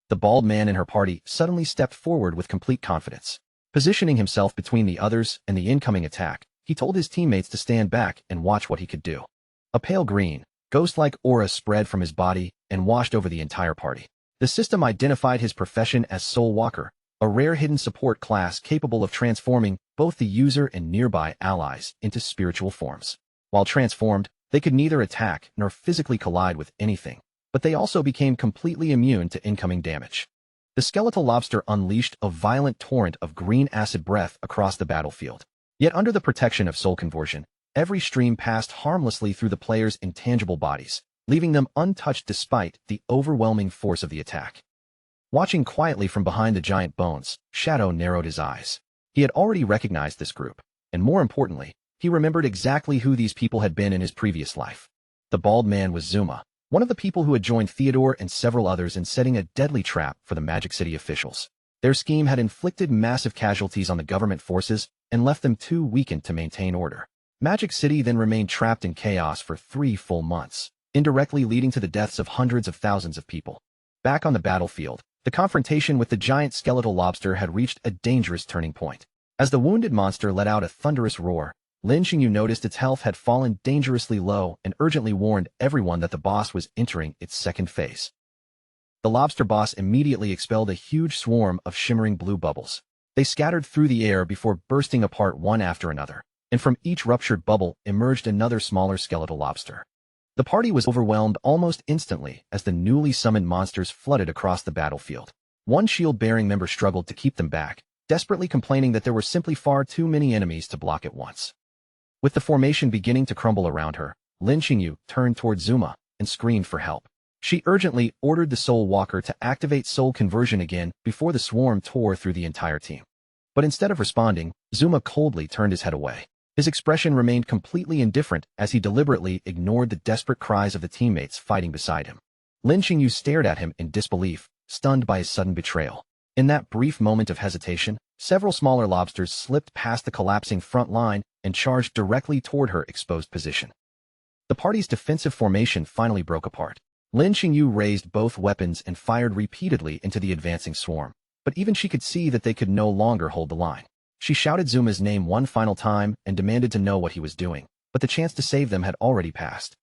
The bald man in her party suddenly stepped forward with complete confidence. Positioning himself between the others and the incoming attack, he told his teammates to stand back and watch what he could do. A pale green, ghost-like aura spread from his body and washed over the entire party. The system identified his profession as Soul Walker, a rare hidden support class capable of transforming both the user and nearby allies into spiritual forms. While transformed, they could neither attack nor physically collide with anything, but they also became completely immune to incoming damage. The skeletal lobster unleashed a violent torrent of green acid breath across the battlefield. Yet under the protection of soul conversion, every stream passed harmlessly through the players' intangible bodies, leaving them untouched despite the overwhelming force of the attack. Watching quietly from behind the giant bones, Shadow narrowed his eyes. He had already recognized this group, and more importantly, he remembered exactly who these people had been in his previous life. The bald man was Zuma, one of the people who had joined Theodore and several others in setting a deadly trap for the Magic City officials. Their scheme had inflicted massive casualties on the government forces and left them too weakened to maintain order. Magic City then remained trapped in chaos for 3 full months, indirectly leading to the deaths of hundreds of thousands of people. Back on the battlefield, the confrontation with the giant skeletal lobster had reached a dangerous turning point. As the wounded monster let out a thunderous roar, Lin Qingyu noticed its health had fallen dangerously low and urgently warned everyone that the boss was entering its second phase. The lobster boss immediately expelled a huge swarm of shimmering blue bubbles. They scattered through the air before bursting apart one after another, and from each ruptured bubble emerged another smaller skeletal lobster. The party was overwhelmed almost instantly as the newly summoned monsters flooded across the battlefield. One shield-bearing member struggled to keep them back, desperately complaining that there were simply far too many enemies to block at once. With the formation beginning to crumble around her, Lin Qingyu turned toward Zuma and screamed for help. She urgently ordered the Soul Walker to activate soul conversion again before the swarm tore through the entire team. But instead of responding, Zuma coldly turned his head away. His expression remained completely indifferent as he deliberately ignored the desperate cries of the teammates fighting beside him. Lin Qingyu stared at him in disbelief, stunned by his sudden betrayal. In that brief moment of hesitation, several smaller lobsters slipped past the collapsing front line and charged directly toward her exposed position. The party's defensive formation finally broke apart. Lin Qingyu raised both weapons and fired repeatedly into the advancing swarm, but even she could see that they could no longer hold the line. She shouted Zuma's name one final time and demanded to know what he was doing, but the chance to save them had already passed.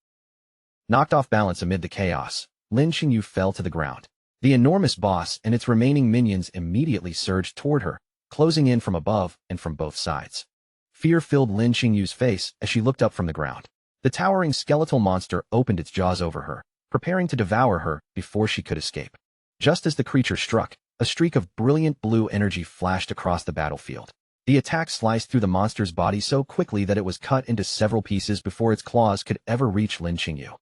Knocked off balance amid the chaos, Lin Qingyu fell to the ground. The enormous boss and its remaining minions immediately surged toward her, closing in from above and from both sides. Fear filled Lin Qingyu's face as she looked up from the ground. The towering skeletal monster opened its jaws over her, preparing to devour her before she could escape. Just as the creature struck, a streak of brilliant blue energy flashed across the battlefield. The attack sliced through the monster's body so quickly that it was cut into several pieces before its claws could ever reach Lin Qingyu.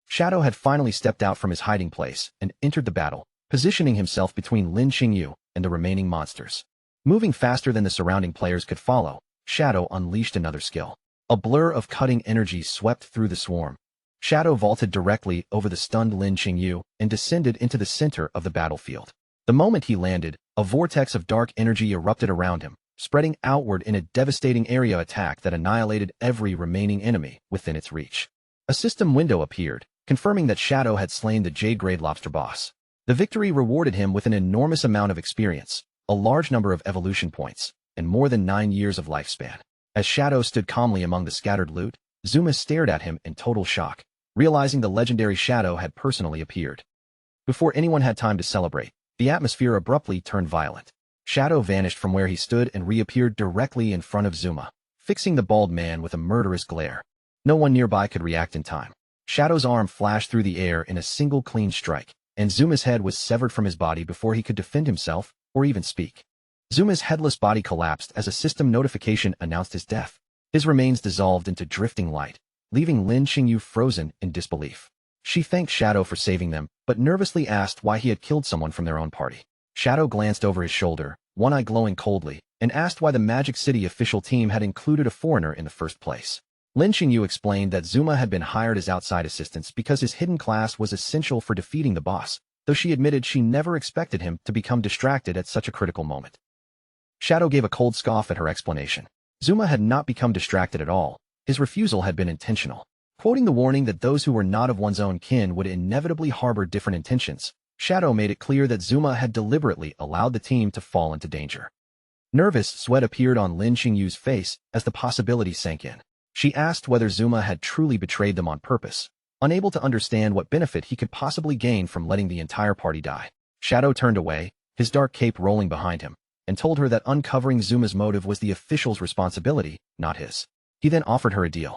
Shadow had finally stepped out from his hiding place and entered the battle, positioning himself between Lin Qingyu and the remaining monsters. Moving faster than the surrounding players could follow, Shadow unleashed another skill. A blur of cutting energy swept through the swarm. Shadow vaulted directly over the stunned Lin Qingyu and descended into the center of the battlefield. The moment he landed, a vortex of dark energy erupted around him, spreading outward in a devastating area attack that annihilated every remaining enemy within its reach. A system window appeared, confirming that Shadow had slain the Jade-grade lobster boss. The victory rewarded him with an enormous amount of experience, a large number of evolution points, and more than 9 years of lifespan. As Shadow stood calmly among the scattered loot, Zuma stared at him in total shock, realizing the legendary Shadow had personally appeared. Before anyone had time to celebrate, the atmosphere abruptly turned violent. Shadow vanished from where he stood and reappeared directly in front of Zuma, fixing the bald man with a murderous glare. No one nearby could react in time. Shadow's arm flashed through the air in a single clean strike, and Zuma's head was severed from his body before he could defend himself or even speak. Zuma's headless body collapsed as a system notification announced his death. His remains dissolved into drifting light, leaving Lin Qingyu frozen in disbelief. She thanked Shadow for saving them, but nervously asked why he had killed someone from their own party. Shadow glanced over his shoulder, one eye glowing coldly, and asked why the Magic City official team had included a foreigner in the first place. Lin Qingyu explained that Zuma had been hired as outside assistance because his hidden class was essential for defeating the boss, though she admitted she never expected him to become distracted at such a critical moment. Shadow gave a cold scoff at her explanation. Zuma had not become distracted at all. His refusal had been intentional. Quoting the warning that those who were not of one's own kin would inevitably harbor different intentions, Shadow made it clear that Zuma had deliberately allowed the team to fall into danger. Nervous sweat appeared on Lin Qingyu's face as the possibility sank in. She asked whether Zuma had truly betrayed them on purpose, unable to understand what benefit he could possibly gain from letting the entire party die. Shadow turned away, his dark cape rolling behind him, and told her that uncovering Zuma's motive was the official's responsibility, not his. He then offered her a deal.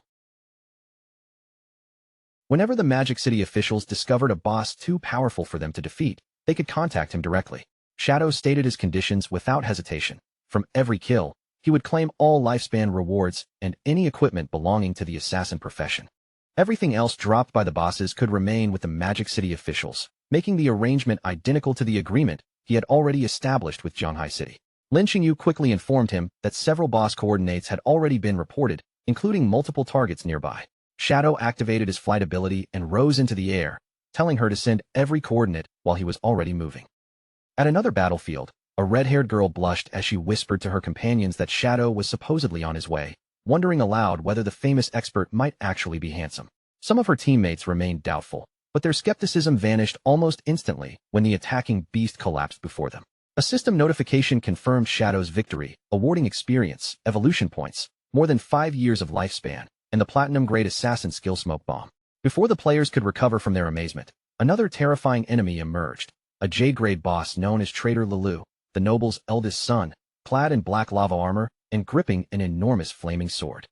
Whenever the Magic City officials discovered a boss too powerful for them to defeat, they could contact him directly. Shadow stated his conditions without hesitation. From every kill, he would claim all lifespan rewards and any equipment belonging to the assassin profession. Everything else dropped by the bosses could remain with the Magic City officials, making the arrangement identical to the agreement he had already established with Zhanghai City. Lin Qingyu quickly informed him that several boss coordinates had already been reported, including multiple targets nearby. Shadow activated his flight ability and rose into the air, telling her to send every coordinate while he was already moving. At another battlefield, a red-haired girl blushed as she whispered to her companions that Shadow was supposedly on his way, wondering aloud whether the famous expert might actually be handsome. Some of her teammates remained doubtful, but their skepticism vanished almost instantly when the attacking beast collapsed before them. A system notification confirmed Shadow's victory, awarding experience, evolution points, more than 5 years of lifespan, and the platinum-grade assassin skill smoke bomb. Before the players could recover from their amazement, another terrifying enemy emerged, a J-grade boss known as Traitor Lulu, the noble's eldest son, clad in black lava armor and gripping an enormous flaming sword.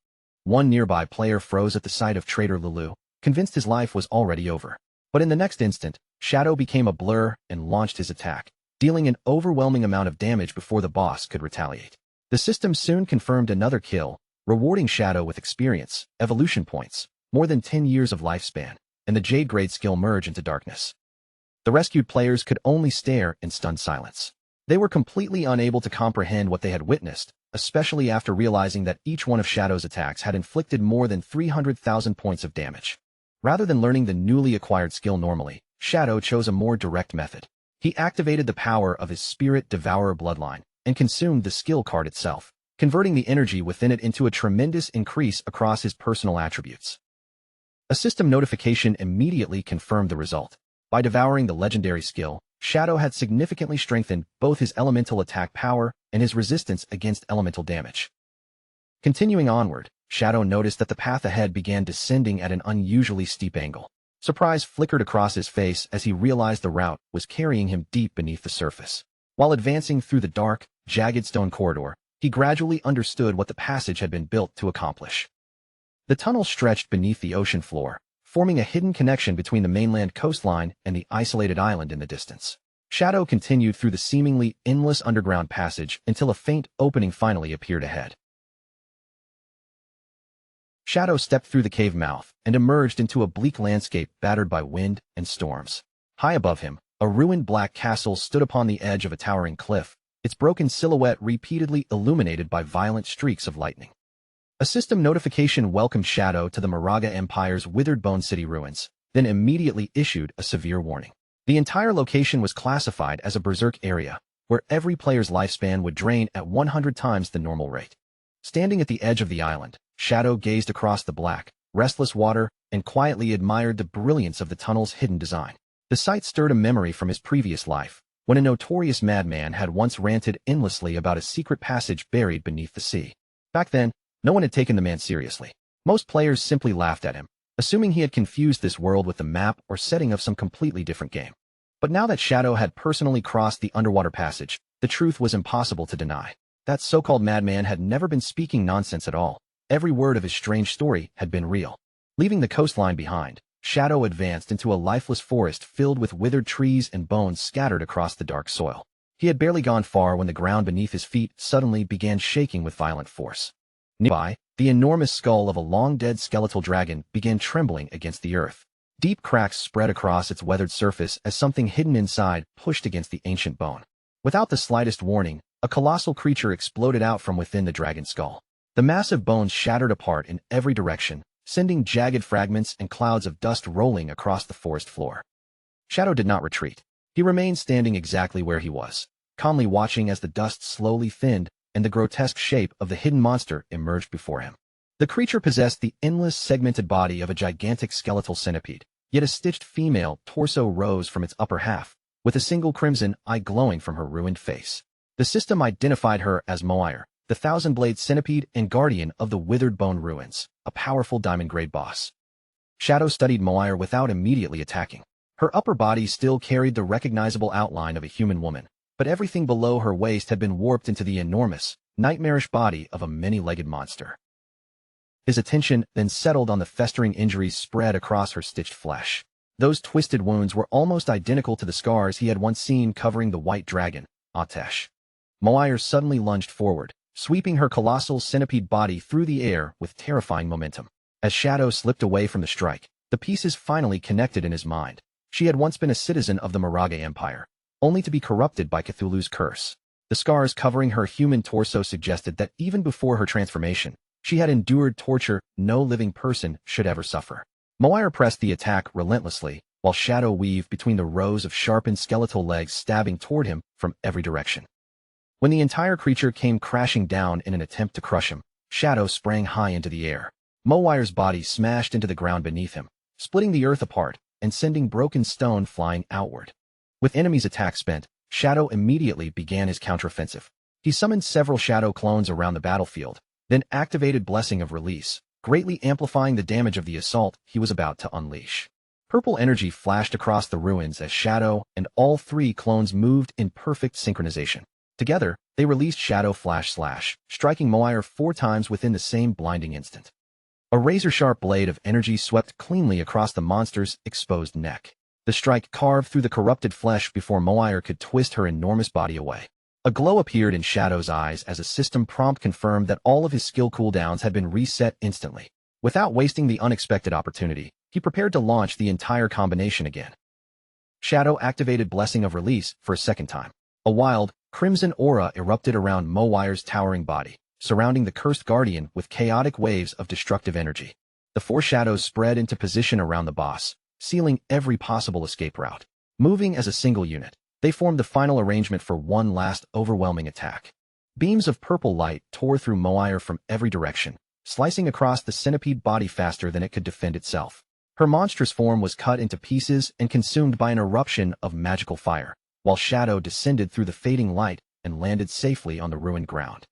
One nearby player froze at the sight of Traitor Lulu, convinced his life was already over. But in the next instant, Shadow became a blur and launched his attack, dealing an overwhelming amount of damage before the boss could retaliate. The system soon confirmed another kill, rewarding Shadow with experience, evolution points, more than 10 years of lifespan, and the Jade-grade skill merge into darkness. The rescued players could only stare in stunned silence. They were completely unable to comprehend what they had witnessed, especially after realizing that each one of Shadow's attacks had inflicted more than 300,000 points of damage. Rather than learning the newly acquired skill normally, Shadow chose a more direct method. He activated the power of his Spirit Devourer bloodline and consumed the skill card itself, converting the energy within it into a tremendous increase across his personal attributes. A system notification immediately confirmed the result. By devouring the legendary skill, Shadow had significantly strengthened both his elemental attack power and his resistance against elemental damage. Continuing onward, Shadow noticed that the path ahead began descending at an unusually steep angle. Surprise flickered across his face as he realized the route was carrying him deep beneath the surface. While advancing through the dark, jagged stone corridor, he gradually understood what the passage had been built to accomplish. The tunnel stretched beneath the ocean floor, forming a hidden connection between the mainland coastline and the isolated island in the distance. Shadow continued through the seemingly endless underground passage until a faint opening finally appeared ahead. Shadow stepped through the cave mouth and emerged into a bleak landscape battered by wind and storms. High above him, a ruined black castle stood upon the edge of a towering cliff, its broken silhouette repeatedly illuminated by violent streaks of lightning. A system notification welcomed Shadow to the Moraga Empire's withered Bone City ruins, then immediately issued a severe warning. The entire location was classified as a berserk area, where every player's lifespan would drain at 100 times the normal rate. Standing at the edge of the island, Shadow gazed across the black, restless water and quietly admired the brilliance of the tunnel's hidden design. The sight stirred a memory from his previous life, when a notorious madman had once ranted endlessly about a secret passage buried beneath the sea. Back then, no one had taken the man seriously. Most players simply laughed at him, assuming he had confused this world with the map or setting of some completely different game. But now that Shadow had personally crossed the underwater passage, the truth was impossible to deny. That so-called madman had never been speaking nonsense at all. Every word of his strange story had been real. Leaving the coastline behind, Shadow advanced into a lifeless forest filled with withered trees and bones scattered across the dark soil. He had barely gone far when the ground beneath his feet suddenly began shaking with violent force. Nearby, the enormous skull of a long-dead skeletal dragon began trembling against the earth. Deep cracks spread across its weathered surface as something hidden inside pushed against the ancient bone. Without the slightest warning, a colossal creature exploded out from within the dragon's skull. The massive bones shattered apart in every direction, sending jagged fragments and clouds of dust rolling across the forest floor. Shadow did not retreat. He remained standing exactly where he was, calmly watching as the dust slowly thinned and the grotesque shape of the hidden monster emerged before him. The creature possessed the endless, segmented body of a gigantic skeletal centipede, yet a stitched female torso rose from its upper half, with a single crimson eye glowing from her ruined face. The system identified her as Moire, the thousand-blade centipede and guardian of the withered bone ruins, a powerful diamond-grade boss. Shadow studied Moire without immediately attacking. Her upper body still carried the recognizable outline of a human woman, but everything below her waist had been warped into the enormous, nightmarish body of a many-legged monster. His attention then settled on the festering injuries spread across her stitched flesh. Those twisted wounds were almost identical to the scars he had once seen covering the white dragon, Atesh. Moire suddenly lunged forward, sweeping her colossal centipede body through the air with terrifying momentum. As Shadow slipped away from the strike, the pieces finally connected in his mind. She had once been a citizen of the Moraga Empire, only to be corrupted by Cthulhu's curse. The scars covering her human torso suggested that even before her transformation, she had endured torture no living person should ever suffer. Moire pressed the attack relentlessly, while Shadow weaved between the rows of sharpened skeletal legs stabbing toward him from every direction. When the entire creature came crashing down in an attempt to crush him, Shadow sprang high into the air. Moire's body smashed into the ground beneath him, splitting the earth apart and sending broken stone flying outward. With enemies' attack spent, Shadow immediately began his counteroffensive. He summoned several Shadow clones around the battlefield, then activated Blessing of Release, greatly amplifying the damage of the assault he was about to unleash. Purple energy flashed across the ruins as Shadow and all three clones moved in perfect synchronization. Together, they released Shadow Flash Slash, striking Moire 4 times within the same blinding instant. A razor-sharp blade of energy swept cleanly across the monster's exposed neck. The strike carved through the corrupted flesh before Moire could twist her enormous body away. A glow appeared in Shadow's eyes as a system prompt confirmed that all of his skill cooldowns had been reset instantly. Without wasting the unexpected opportunity, he prepared to launch the entire combination again. Shadow activated Blessing of Release for a second time. A wild, crimson aura erupted around Moire's towering body, surrounding the cursed guardian with chaotic waves of destructive energy. The 4 shadows spread into position around the boss, sealing every possible escape route. Moving as a single unit, they formed the final arrangement for one last overwhelming attack. Beams of purple light tore through Moire from every direction, slicing across the centipede body faster than it could defend itself. Her monstrous form was cut into pieces and consumed by an eruption of magical fire, while Shadow descended through the fading light and landed safely on the ruined ground.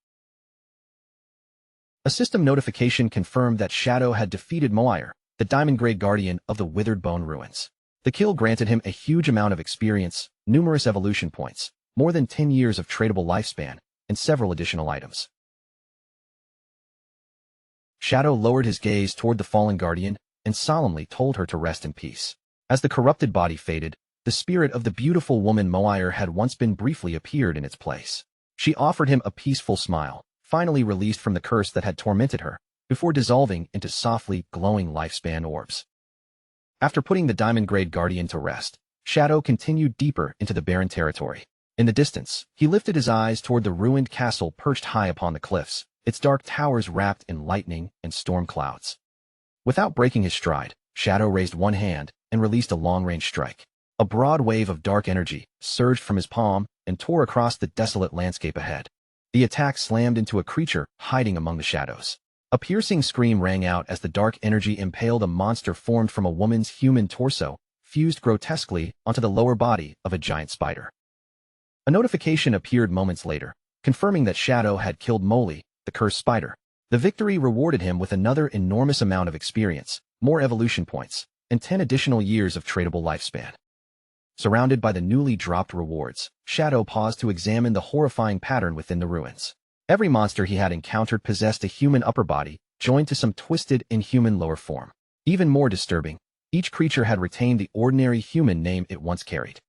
A system notification confirmed that Shadow had defeated Moire, the diamond-grade guardian of the withered bone ruins. The kill granted him a huge amount of experience, numerous evolution points, more than 10 years of tradable lifespan, and several additional items. Shadow lowered his gaze toward the fallen guardian and solemnly told her to rest in peace. As the corrupted body faded, the spirit of the beautiful woman Moire had once been briefly appeared in its place. She offered him a peaceful smile, finally released from the curse that had tormented her, before dissolving into softly glowing lifespan orbs. After putting the diamond-grade guardian to rest, Shadow continued deeper into the barren territory. In the distance, he lifted his eyes toward the ruined castle perched high upon the cliffs, its dark towers wrapped in lightning and storm clouds. Without breaking his stride, Shadow raised one hand and released a long-range strike. A broad wave of dark energy surged from his palm and tore across the desolate landscape ahead. The attack slammed into a creature hiding among the shadows. A piercing scream rang out as the dark energy impaled a monster formed from a woman's human torso, fused grotesquely onto the lower body of a giant spider. A notification appeared moments later, confirming that Shadow had killed Molly, the cursed spider. The victory rewarded him with another enormous amount of experience, more evolution points, and 10 additional years of tradable lifespan. Surrounded by the newly dropped rewards, Shadow paused to examine the horrifying pattern within the ruins. Every monster he had encountered possessed a human upper body, joined to some twisted, inhuman lower form. Even more disturbing, each creature had retained the ordinary human name it once carried.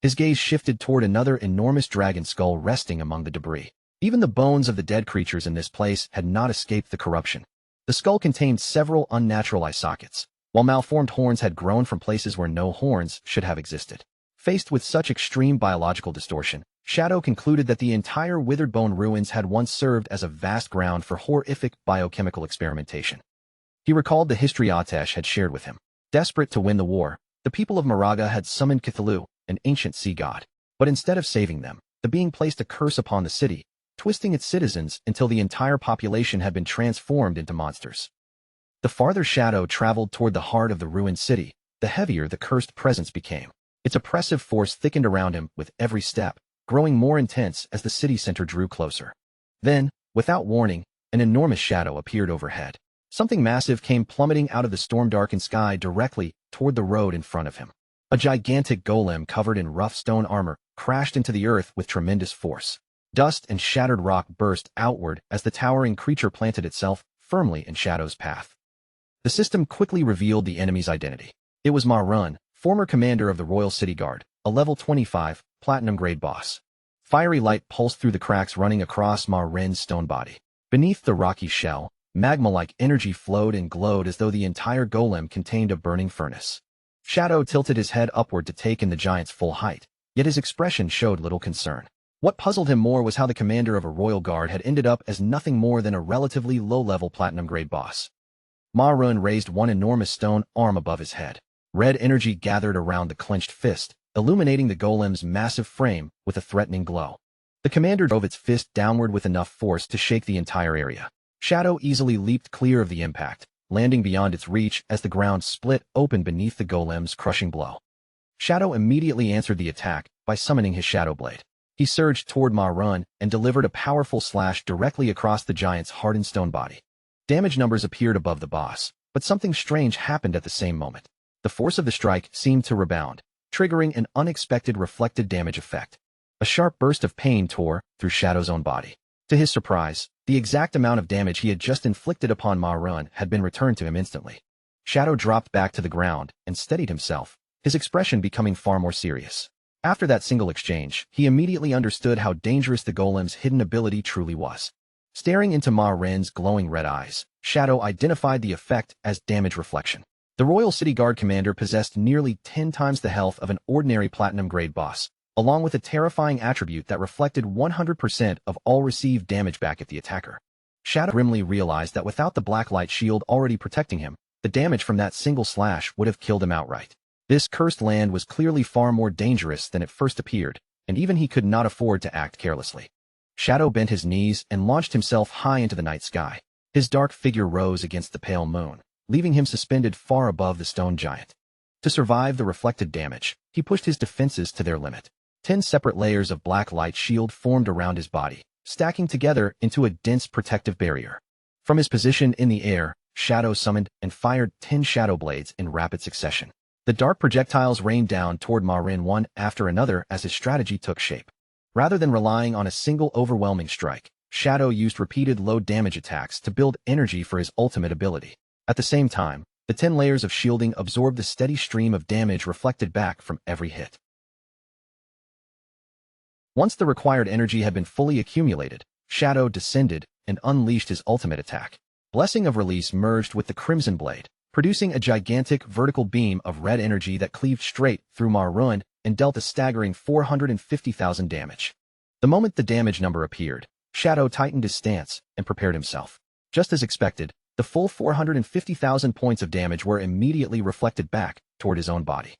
His gaze shifted toward another enormous dragon skull resting among the debris. Even the bones of the dead creatures in this place had not escaped the corruption. The skull contained several unnatural eye sockets, while malformed horns had grown from places where no horns should have existed. Faced with such extreme biological distortion, Shadow concluded that the entire withered bone ruins had once served as a vast ground for horrific biochemical experimentation. He recalled the history Atesh had shared with him. Desperate to win the war, the people of Moraga had summoned Cthulhu, an ancient sea god. But instead of saving them, the being placed a curse upon the city, twisting its citizens until the entire population had been transformed into monsters. The farther Shadow traveled toward the heart of the ruined city, the heavier the cursed presence became. Its oppressive force thickened around him with every step, growing more intense as the city center drew closer. Then, without warning, an enormous shadow appeared overhead. Something massive came plummeting out of the storm-darkened sky directly toward the road in front of him. A gigantic golem covered in rough stone armor crashed into the earth with tremendous force. Dust and shattered rock burst outward as the towering creature planted itself firmly in Shadow's path. The system quickly revealed the enemy's identity. It was Ma Run, former commander of the Royal City Guard, a level 25, platinum-grade boss. Fiery light pulsed through the cracks running across Ma Ren's stone body. Beneath the rocky shell, magma-like energy flowed and glowed as though the entire golem contained a burning furnace. Shadow tilted his head upward to take in the giant's full height, yet his expression showed little concern. What puzzled him more was how the commander of a royal guard had ended up as nothing more than a relatively low-level platinum-grade boss. Ma Run raised one enormous stone arm above his head. Red energy gathered around the clenched fist, illuminating the golem's massive frame with a threatening glow. The commander drove its fist downward with enough force to shake the entire area. Shadow easily leaped clear of the impact, landing beyond its reach as the ground split open beneath the golem's crushing blow. Shadow immediately answered the attack by summoning his Shadow Blade. He surged toward Ma Run and delivered a powerful slash directly across the giant's hardened stone body. Damage numbers appeared above the boss, but something strange happened at the same moment. The force of the strike seemed to rebound, triggering an unexpected reflected damage effect. A sharp burst of pain tore through Shadow's own body. To his surprise, the exact amount of damage he had just inflicted upon Ma Run had been returned to him instantly. Shadow dropped back to the ground and steadied himself, his expression becoming far more serious. After that single exchange, he immediately understood how dangerous the golem's hidden ability truly was. Staring into Ma Ren's glowing red eyes, Shadow identified the effect as damage reflection. The Royal City Guard commander possessed nearly 10 times the health of an ordinary platinum-grade boss, along with a terrifying attribute that reflected 100% of all received damage back at the attacker. Shadow grimly realized that without the black light shield already protecting him, the damage from that single slash would have killed him outright. This cursed land was clearly far more dangerous than it first appeared, and even he could not afford to act carelessly. Shadow bent his knees and launched himself high into the night sky. His dark figure rose against the pale moon, leaving him suspended far above the stone giant. To survive the reflected damage, he pushed his defenses to their limit. 10 separate layers of black light shield formed around his body, stacking together into a dense protective barrier. From his position in the air, Shadow summoned and fired 10 shadow blades in rapid succession. The dark projectiles rained down toward Ma Ren one after another as his strategy took shape. Rather than relying on a single overwhelming strike, Shadow used repeated low-damage attacks to build energy for his ultimate ability. At the same time, the 10 layers of shielding absorbed the steady stream of damage reflected back from every hit. Once the required energy had been fully accumulated, Shadow descended and unleashed his ultimate attack. Blessing of Release merged with the Crimson Blade, producing a gigantic vertical beam of red energy that cleaved straight through Ma Run and dealt a staggering 450,000 damage. The moment the damage number appeared, Shadow tightened his stance and prepared himself. Just as expected, the full 450,000 points of damage were immediately reflected back toward his own body.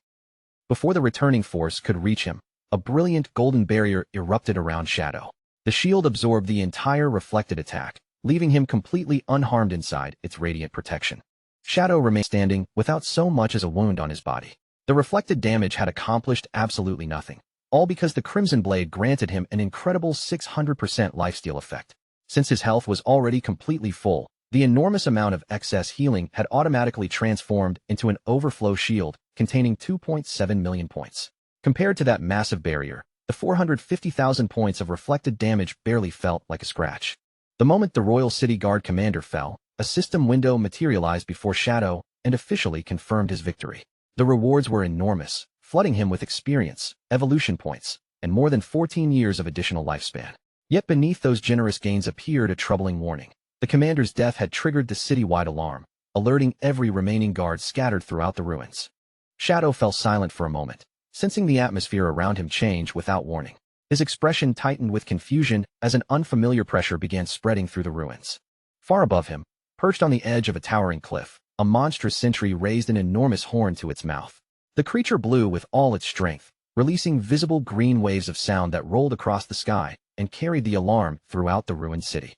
Before the returning force could reach him, a brilliant golden barrier erupted around Shadow. The shield absorbed the entire reflected attack, leaving him completely unharmed inside its radiant protection. Shadow remained standing without so much as a wound on his body. The reflected damage had accomplished absolutely nothing. all because the Crimson Blade granted him an incredible 600% lifesteal effect. Since his health was already completely full, the enormous amount of excess healing had automatically transformed into an overflow shield containing 2.7 million points. Compared to that massive barrier, the 450,000 points of reflected damage barely felt like a scratch. The moment the Royal City Guard commander fell, a system window materialized before Shadow and officially confirmed his victory. The rewards were enormous, flooding him with experience, evolution points, and more than 14 years of additional lifespan. Yet beneath those generous gains appeared a troubling warning. The commander's death had triggered the citywide alarm, alerting every remaining guard scattered throughout the ruins. Shadow fell silent for a moment, sensing the atmosphere around him change without warning. His expression tightened with confusion as an unfamiliar pressure began spreading through the ruins. Far above him, perched on the edge of a towering cliff, a monstrous sentry raised an enormous horn to its mouth. The creature blew with all its strength, releasing visible green waves of sound that rolled across the sky and carried the alarm throughout the ruined city.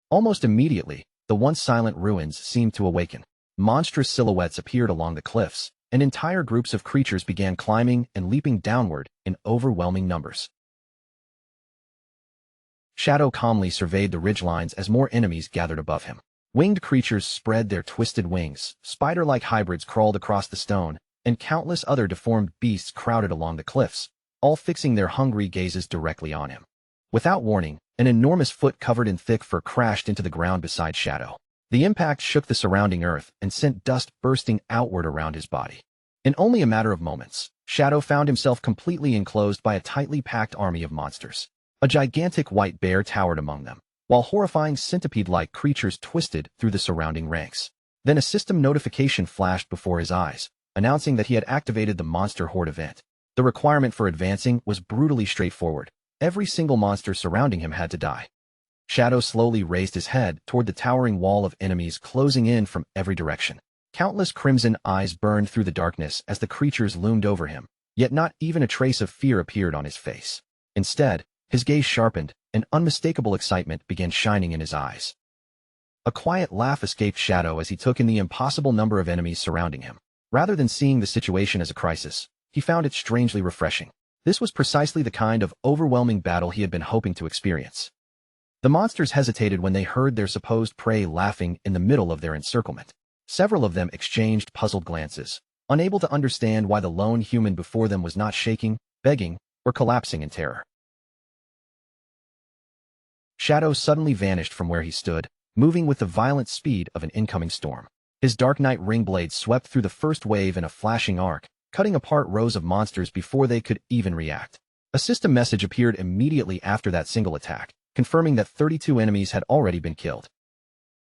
Almost immediately, the once silent ruins seemed to awaken. Monstrous silhouettes appeared along the cliffs, and entire groups of creatures began climbing and leaping downward in overwhelming numbers. Shadow calmly surveyed the ridgelines as more enemies gathered above him. Winged creatures spread their twisted wings, spider-like hybrids crawled across the stone, and countless other deformed beasts crowded along the cliffs, all fixing their hungry gazes directly on him. Without warning, an enormous foot covered in thick fur crashed into the ground beside Shadow. The impact shook the surrounding earth and sent dust bursting outward around his body. In only a matter of moments, Shadow found himself completely enclosed by a tightly packed army of monsters. A gigantic white bear towered among them, while horrifying centipede-like creatures twisted through the surrounding ranks. Then a system notification flashed before his eyes, announcing that he had activated the Monster Horde event. The requirement for advancing was brutally straightforward. Every single monster surrounding him had to die. Shadow slowly raised his head toward the towering wall of enemies closing in from every direction. Countless crimson eyes burned through the darkness as the creatures loomed over him, yet not even a trace of fear appeared on his face. Instead, his gaze sharpened, and unmistakable excitement began shining in his eyes. A quiet laugh escaped Shadow as he took in the impossible number of enemies surrounding him. Rather than seeing the situation as a crisis, he found it strangely refreshing. This was precisely the kind of overwhelming battle he had been hoping to experience. The monsters hesitated when they heard their supposed prey laughing in the middle of their encirclement. Several of them exchanged puzzled glances, unable to understand why the lone human before them was not shaking, begging, or collapsing in terror. Shadow suddenly vanished from where he stood, moving with the violent speed of an incoming storm. His Dark Knight ring blade swept through the first wave in a flashing arc, cutting apart rows of monsters before they could even react. A system message appeared immediately after that single attack, confirming that 32 enemies had already been killed.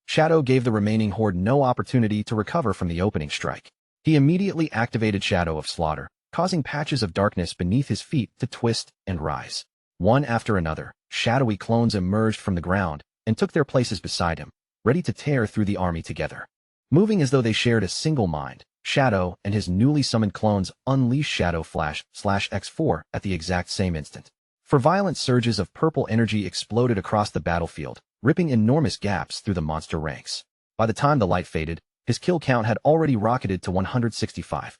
Shadow gave the remaining horde no opportunity to recover from the opening strike. He immediately activated Shadow of Slaughter, causing patches of darkness beneath his feet to twist and rise. One after another, shadowy clones emerged from the ground and took their places beside him, ready to tear through the army together. Moving as though they shared a single mind, Shadow and his newly summoned clones unleashed Shadow Flash/X4 at the exact same instant. For violent surges of purple energy exploded across the battlefield, ripping enormous gaps through the monster ranks. By the time the light faded, his kill count had already rocketed to 165.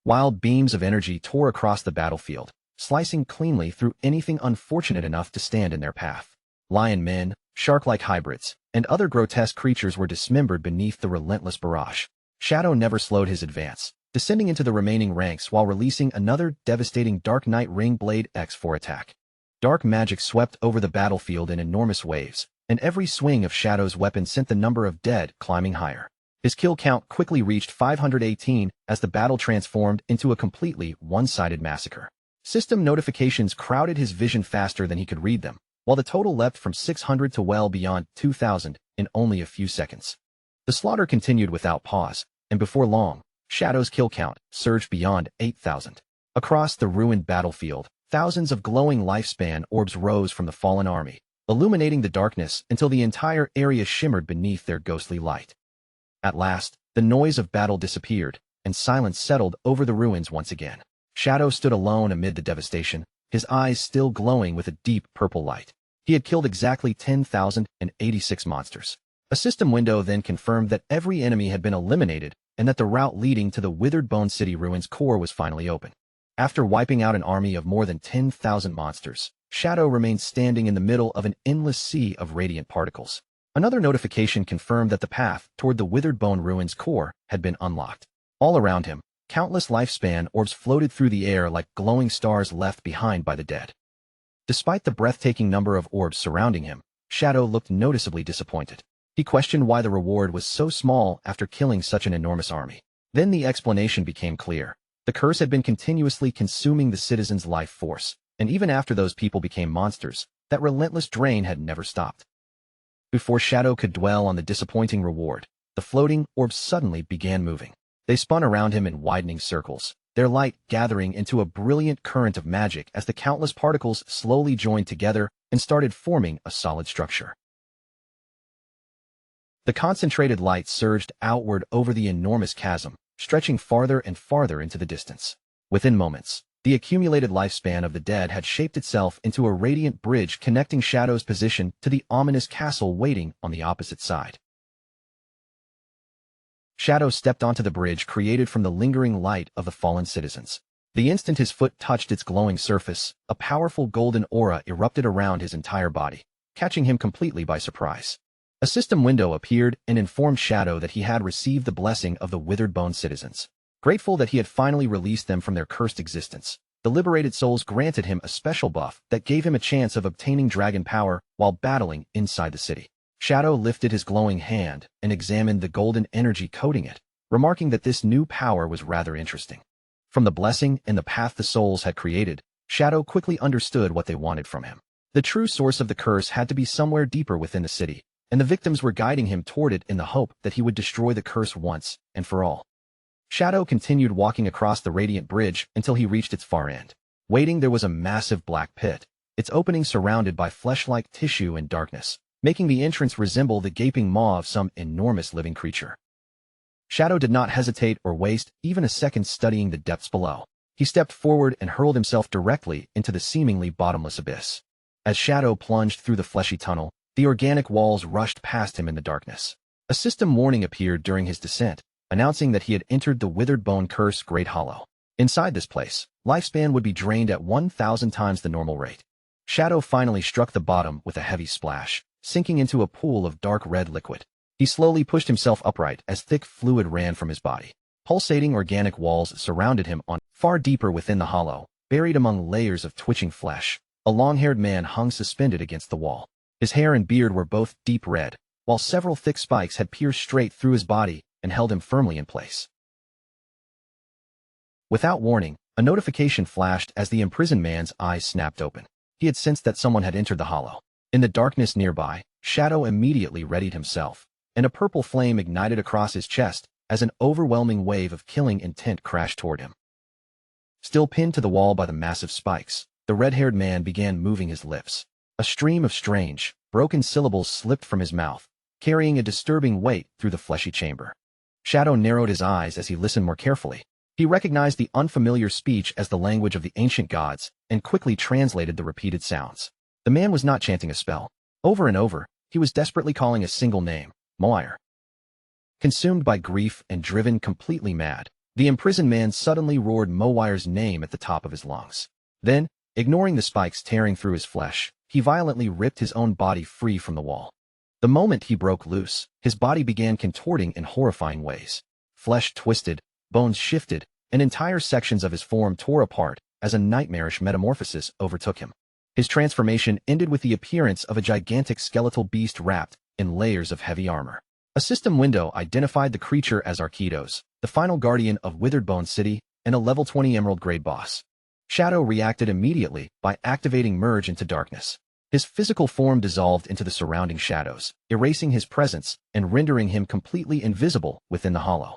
Wild beams of energy tore across the battlefield, slicing cleanly through anything unfortunate enough to stand in their path. Lion men, shark-like hybrids, and other grotesque creatures were dismembered beneath the relentless barrage. Shadow never slowed his advance, descending into the remaining ranks while releasing another devastating Dark Knight Ring Blade X4 attack. Dark magic swept over the battlefield in enormous waves, and every swing of Shadow's weapon sent the number of dead climbing higher. His kill count quickly reached 518 as the battle transformed into a completely one-sided massacre. System notifications crowded his vision faster than he could read them, while the total leapt from 600 to well beyond 2,000 in only a few seconds. The slaughter continued without pause, and before long, Shadow's kill count surged beyond 8,000. Across the ruined battlefield, thousands of glowing lifespan orbs rose from the fallen army, illuminating the darkness until the entire area shimmered beneath their ghostly light. At last, the noise of battle disappeared, and silence settled over the ruins once again. Shadow stood alone amid the devastation, his eyes still glowing with a deep purple light. He had killed exactly 10,086 monsters. A system window then confirmed that every enemy had been eliminated and that the route leading to the withered Bone City ruins core was finally open. After wiping out an army of more than 10,000 monsters, Shadow remained standing in the middle of an endless sea of radiant particles. Another notification confirmed that the path toward the Withered Bone Ruins core had been unlocked. All around him, countless lifespan orbs floated through the air like glowing stars left behind by the dead. Despite the breathtaking number of orbs surrounding him, Shadow looked noticeably disappointed. He questioned why the reward was so small after killing such an enormous army. Then the explanation became clear. The curse had been continuously consuming the citizens' life force, and even after those people became monsters, that relentless drain had never stopped. Before Shadow could dwell on the disappointing reward, the floating orbs suddenly began moving. They spun around him in widening circles, their light gathering into a brilliant current of magic as the countless particles slowly joined together and started forming a solid structure. The concentrated light surged outward over the enormous chasm, stretching farther and farther into the distance. Within moments, the accumulated lifespan of the dead had shaped itself into a radiant bridge connecting Shadow's position to the ominous castle waiting on the opposite side. Shadow stepped onto the bridge created from the lingering light of the fallen citizens. The instant his foot touched its glowing surface, a powerful golden aura erupted around his entire body, catching him completely by surprise. A system window appeared and informed Shadow that he had received the blessing of the Withered Bone citizens. Grateful that he had finally released them from their cursed existence, the liberated souls granted him a special buff that gave him a chance of obtaining dragon power while battling inside the city. Shadow lifted his glowing hand and examined the golden energy coating it, remarking that this new power was rather interesting. From the blessing and the path the souls had created, Shadow quickly understood what they wanted from him. The true source of the curse had to be somewhere deeper within the city, and the victims were guiding him toward it in the hope that he would destroy the curse once and for all. Shadow continued walking across the radiant bridge until he reached its far end. Waiting there was a massive black pit, its opening surrounded by flesh-like tissue and darkness, making the entrance resemble the gaping maw of some enormous living creature. Shadow did not hesitate or waste even a second studying the depths below. He stepped forward and hurled himself directly into the seemingly bottomless abyss. As Shadow plunged through the fleshy tunnel, the organic walls rushed past him in the darkness. A system warning appeared during his descent, announcing that he had entered the Withered Bone Curse Great Hollow. Inside this place, lifespan would be drained at 1,000 times the normal rate. Shadow finally struck the bottom with a heavy splash, sinking into a pool of dark red liquid. He slowly pushed himself upright as thick fluid ran from his body. Pulsating organic walls surrounded him on far deeper within the hollow, buried among layers of twitching flesh. A long-haired man hung suspended against the wall. His hair and beard were both deep red, while several thick spikes had pierced straight through his body and held him firmly in place. Without warning, a notification flashed as the imprisoned man's eyes snapped open. He had sensed that someone had entered the hollow. In the darkness nearby, Shadow immediately readied himself, and a purple flame ignited across his chest as an overwhelming wave of killing intent crashed toward him. Still pinned to the wall by the massive spikes, the red-haired man began moving his lips. A stream of strange, broken syllables slipped from his mouth, carrying a disturbing weight through the fleshy chamber. Shadow narrowed his eyes as he listened more carefully. He recognized the unfamiliar speech as the language of the ancient gods and quickly translated the repeated sounds. The man was not chanting a spell. Over and over, he was desperately calling a single name, Moir. Consumed by grief and driven completely mad, the imprisoned man suddenly roared Moir's name at the top of his lungs. Then, ignoring the spikes tearing through his flesh, he violently ripped his own body free from the wall. The moment he broke loose, his body began contorting in horrifying ways. Flesh twisted, bones shifted, and entire sections of his form tore apart as a nightmarish metamorphosis overtook him. His transformation ended with the appearance of a gigantic skeletal beast wrapped in layers of heavy armor. A system window identified the creature as Arkitos, the final guardian of Withered Bone City and a level 20 Emerald grade boss. Shadow reacted immediately by activating Merge into Darkness. His physical form dissolved into the surrounding shadows, erasing his presence and rendering him completely invisible within the hollow.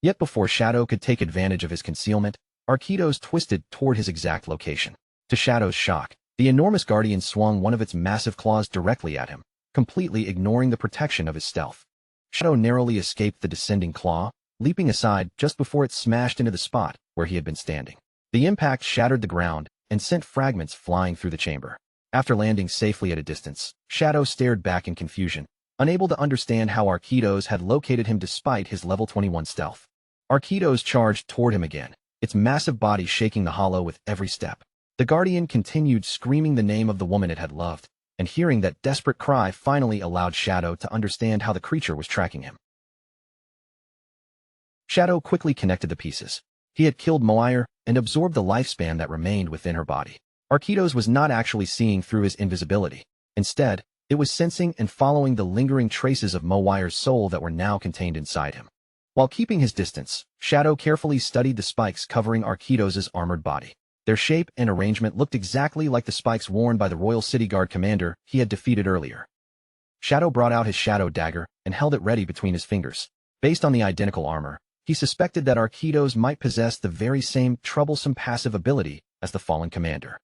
Yet before Shadow could take advantage of his concealment, Arkitos twisted toward his exact location. To Shadow's shock, the enormous guardian swung one of its massive claws directly at him, completely ignoring the protection of his stealth. Shadow narrowly escaped the descending claw, leaping aside just before it smashed into the spot where he had been standing. The impact shattered the ground and sent fragments flying through the chamber. After landing safely at a distance, Shadow stared back in confusion, unable to understand how Arkitos had located him despite his level 21 stealth. Arkitos charged toward him again, its massive body shaking the hollow with every step. The Guardian continued screaming the name of the woman it had loved, and hearing that desperate cry finally allowed Shadow to understand how the creature was tracking him. Shadow quickly connected the pieces. He had killed Moire and absorbed the lifespan that remained within her body. Arquitos was not actually seeing through his invisibility. Instead, it was sensing and following the lingering traces of Moire's soul that were now contained inside him. While keeping his distance, Shadow carefully studied the spikes covering Arquitos' armored body. Their shape and arrangement looked exactly like the spikes worn by the Royal City Guard commander he had defeated earlier. Shadow brought out his shadow dagger and held it ready between his fingers. Based on the identical armor, he suspected that Arquitos might possess the very same troublesome passive ability as the fallen commander.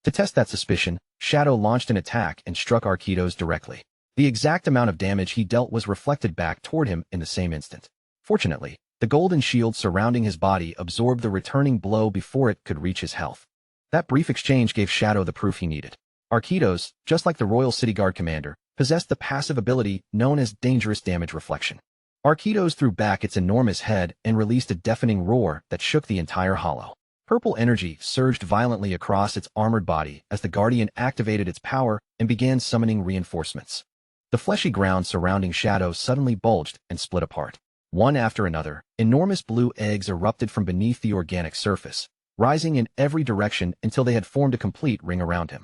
To test that suspicion, Shadow launched an attack and struck Arquitos directly. The exact amount of damage he dealt was reflected back toward him in the same instant. Fortunately, the golden shield surrounding his body absorbed the returning blow before it could reach his health. That brief exchange gave Shadow the proof he needed. Arquitos, just like the Royal City Guard commander, possessed the passive ability known as dangerous damage reflection. Arquitos threw back its enormous head and released a deafening roar that shook the entire hollow. Purple energy surged violently across its armored body as the Guardian activated its power and began summoning reinforcements. The fleshy ground surrounding Shadow suddenly bulged and split apart. One after another, enormous blue eggs erupted from beneath the organic surface, rising in every direction until they had formed a complete ring around him.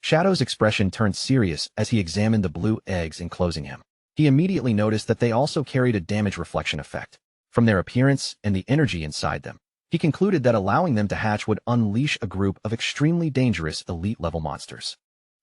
Shadow's expression turned serious as he examined the blue eggs enclosing him. He immediately noticed that they also carried a damage reflection effect. From their appearance and the energy inside them, he concluded that allowing them to hatch would unleash a group of extremely dangerous elite-level monsters.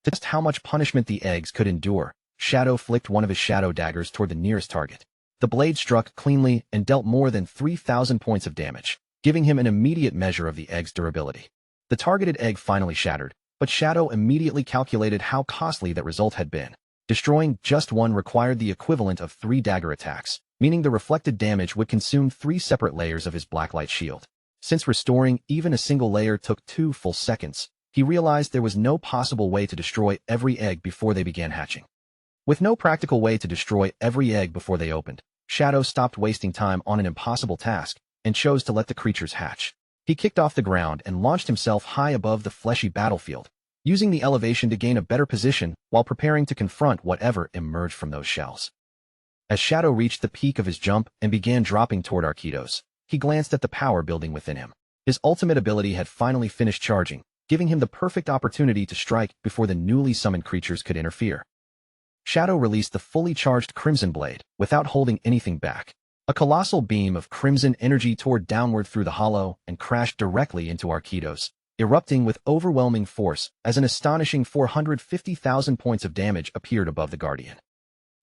To test how much punishment the eggs could endure, Shadow flicked one of his shadow daggers toward the nearest target. The blade struck cleanly and dealt more than 3,000 points of damage, giving him an immediate measure of the egg's durability. The targeted egg finally shattered, but Shadow immediately calculated how costly that result had been. Destroying just one required the equivalent of 3 dagger attacks, meaning the reflected damage would consume 3 separate layers of his blacklight shield. Since restoring even a single layer took 2 full seconds, he realized there was no possible way to destroy every egg before they began hatching. With no practical way to destroy every egg before they opened, Shadow stopped wasting time on an impossible task and chose to let the creatures hatch. He kicked off the ground and launched himself high above the fleshy battlefield, using the elevation to gain a better position while preparing to confront whatever emerged from those shells. As Shadow reached the peak of his jump and began dropping toward Arquitos, he glanced at the power building within him. His ultimate ability had finally finished charging, giving him the perfect opportunity to strike before the newly summoned creatures could interfere. Shadow released the fully charged Crimson Blade without holding anything back. A colossal beam of crimson energy tore downward through the hollow and crashed directly into Arquitos, erupting with overwhelming force as an astonishing 450,000 points of damage appeared above the Guardian.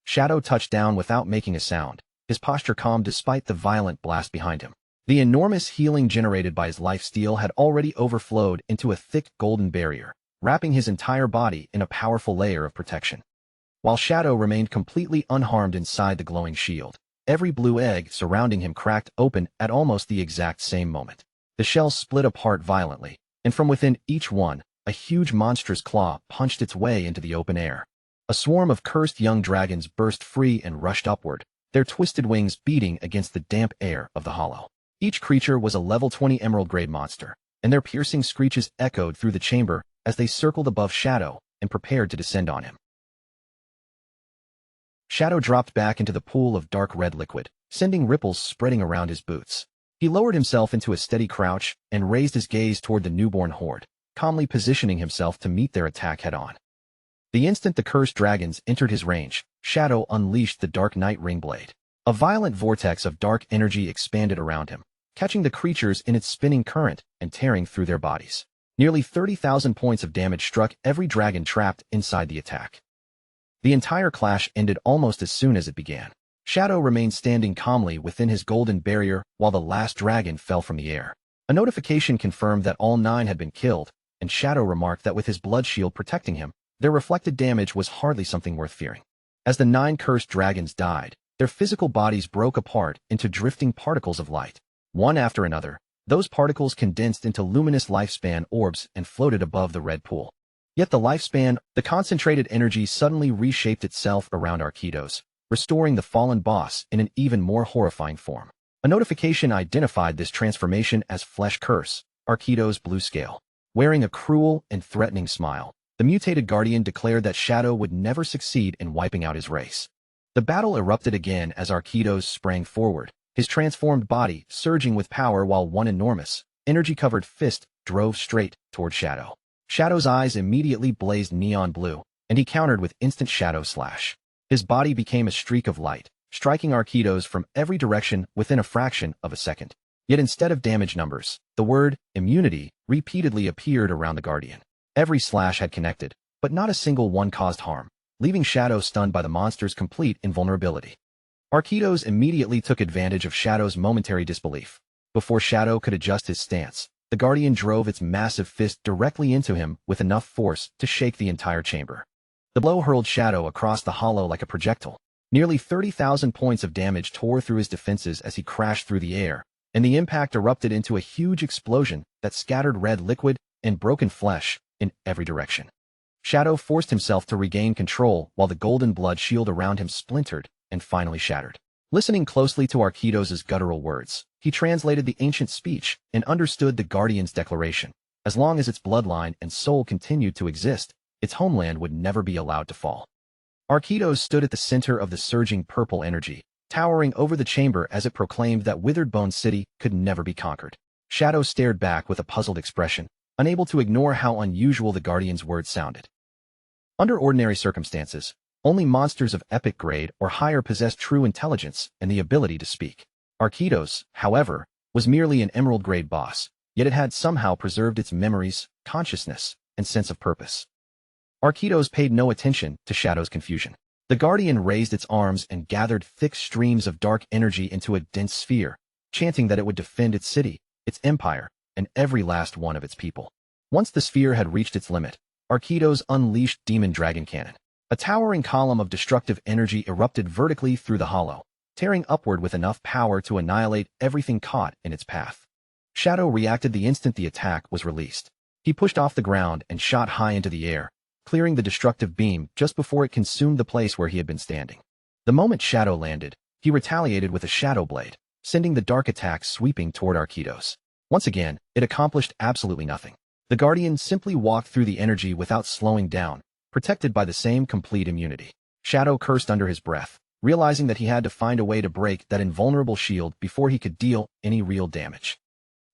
Shadow touched down without making a sound, his posture calm despite the violent blast behind him. The enormous healing generated by his life steal had already overflowed into a thick golden barrier, wrapping his entire body in a powerful layer of protection. While Shadow remained completely unharmed inside the glowing shield, every blue egg surrounding him cracked open at almost the exact same moment. The shells split apart violently, and from within each one, a huge monstrous claw punched its way into the open air. A swarm of cursed young dragons burst free and rushed upward, their twisted wings beating against the damp air of the hollow. Each creature was a level 20 emerald-grade monster, and their piercing screeches echoed through the chamber as they circled above Shadow and prepared to descend on him. Shadow dropped back into the pool of dark red liquid, sending ripples spreading around his boots. He lowered himself into a steady crouch and raised his gaze toward the newborn horde, calmly positioning himself to meet their attack head-on. The instant the cursed dragons entered his range, Shadow unleashed the Dark Night Ring Blade. A violent vortex of dark energy expanded around him, catching the creatures in its spinning current and tearing through their bodies. Nearly 30,000 points of damage struck every dragon trapped inside the attack. The entire clash ended almost as soon as it began. Shadow remained standing calmly within his golden barrier while the last dragon fell from the air. A notification confirmed that all 9 had been killed, and Shadow remarked that with his blood shield protecting him, their reflected damage was hardly something worth fearing. As the 9 cursed dragons died, their physical bodies broke apart into drifting particles of light. One after another, those particles condensed into luminous lifespan orbs and floated above the red pool. Yet the concentrated energy suddenly reshaped itself around Arquitos, restoring the fallen boss in an even more horrifying form. A notification identified this transformation as Flesh Curse, Arkido's blue scale. Wearing a cruel and threatening smile, the mutated guardian declared that Shadow would never succeed in wiping out his race. The battle erupted again as Arkidos sprang forward, his transformed body surging with power while one enormous, energy-covered fist drove straight toward Shadow. Shadow's eyes immediately blazed neon blue, and he countered with instant Shadow Slash. His body became a streak of light, striking Arkidos from every direction within a fraction of a second. Yet instead of damage numbers, the word immunity repeatedly appeared around the Guardian. Every slash had connected, but not a single one caused harm, leaving Shadow stunned by the monster's complete invulnerability. Arkidos immediately took advantage of Shadow's momentary disbelief. Before Shadow could adjust his stance, the Guardian drove its massive fist directly into him with enough force to shake the entire chamber. The blow hurled Shadow across the hollow like a projectile. Nearly 30,000 points of damage tore through his defenses as he crashed through the air, and the impact erupted into a huge explosion that scattered red liquid and broken flesh in every direction. Shadow forced himself to regain control while the golden blood shield around him splintered and finally shattered. Listening closely to Arkidos' guttural words, he translated the ancient speech and understood the Guardian's declaration. As long as its bloodline and soul continued to exist, its homeland would never be allowed to fall. Arkidos stood at the center of the surging purple energy, towering over the chamber as it proclaimed that Withered Bone City could never be conquered. Shadow stared back with a puzzled expression, unable to ignore how unusual the Guardian's words sounded. Under ordinary circumstances, only monsters of epic grade or higher possessed true intelligence and the ability to speak. Arkidos, however, was merely an emerald-grade boss, yet it had somehow preserved its memories, consciousness, and sense of purpose. Arkidos paid no attention to Shadow's confusion. The Guardian raised its arms and gathered thick streams of dark energy into a dense sphere, chanting that it would defend its city, its empire, and every last one of its people. Once the sphere had reached its limit, Arkidos unleashed Demon Dragon Cannon. A towering column of destructive energy erupted vertically through the hollow, tearing upward with enough power to annihilate everything caught in its path. Shadow reacted the instant the attack was released. He pushed off the ground and shot high into the air, clearing the destructive beam just before it consumed the place where he had been standing. The moment Shadow landed, he retaliated with a Shadow Blade, sending the dark attack sweeping toward Arkidos. Once again, it accomplished absolutely nothing. The Guardian simply walked through the energy without slowing down, protected by the same complete immunity. Shadow cursed under his breath, realizing that he had to find a way to break that invulnerable shield before he could deal any real damage.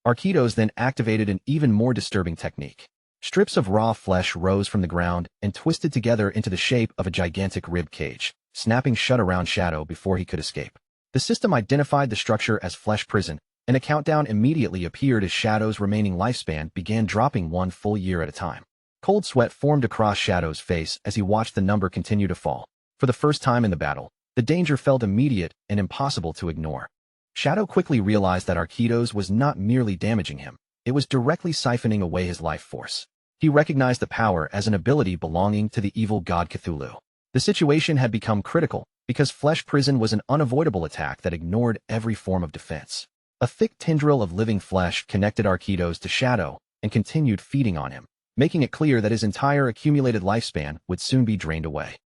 Arkidos then activated an even more disturbing technique. Strips of raw flesh rose from the ground and twisted together into the shape of a gigantic rib cage, snapping shut around Shadow before he could escape. The system identified the structure as Flesh Prison, and a countdown immediately appeared as Shadow's remaining lifespan began dropping one full year at a time. Cold sweat formed across Shadow's face as he watched the number continue to fall. For the first time in the battle, the danger felt immediate and impossible to ignore. Shadow quickly realized that Arkidos was not merely damaging him, it was directly siphoning away his life force. He recognized the power as an ability belonging to the evil god Cthulhu. The situation had become critical because Flesh Prison was an unavoidable attack that ignored every form of defense. A thick tendril of living flesh connected Arkidos to Shadow and continued feeding on him, making it clear that his entire accumulated lifespan would soon be drained away.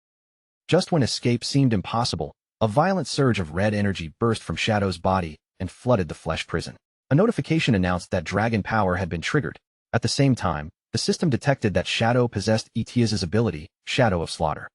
Just when escape seemed impossible, a violent surge of red energy burst from Shadow's body and flooded the Flesh Prison. A notification announced that dragon power had been triggered. At the same time, the system detected that Shadow possessed Etia's ability, Shadow of Slaughter.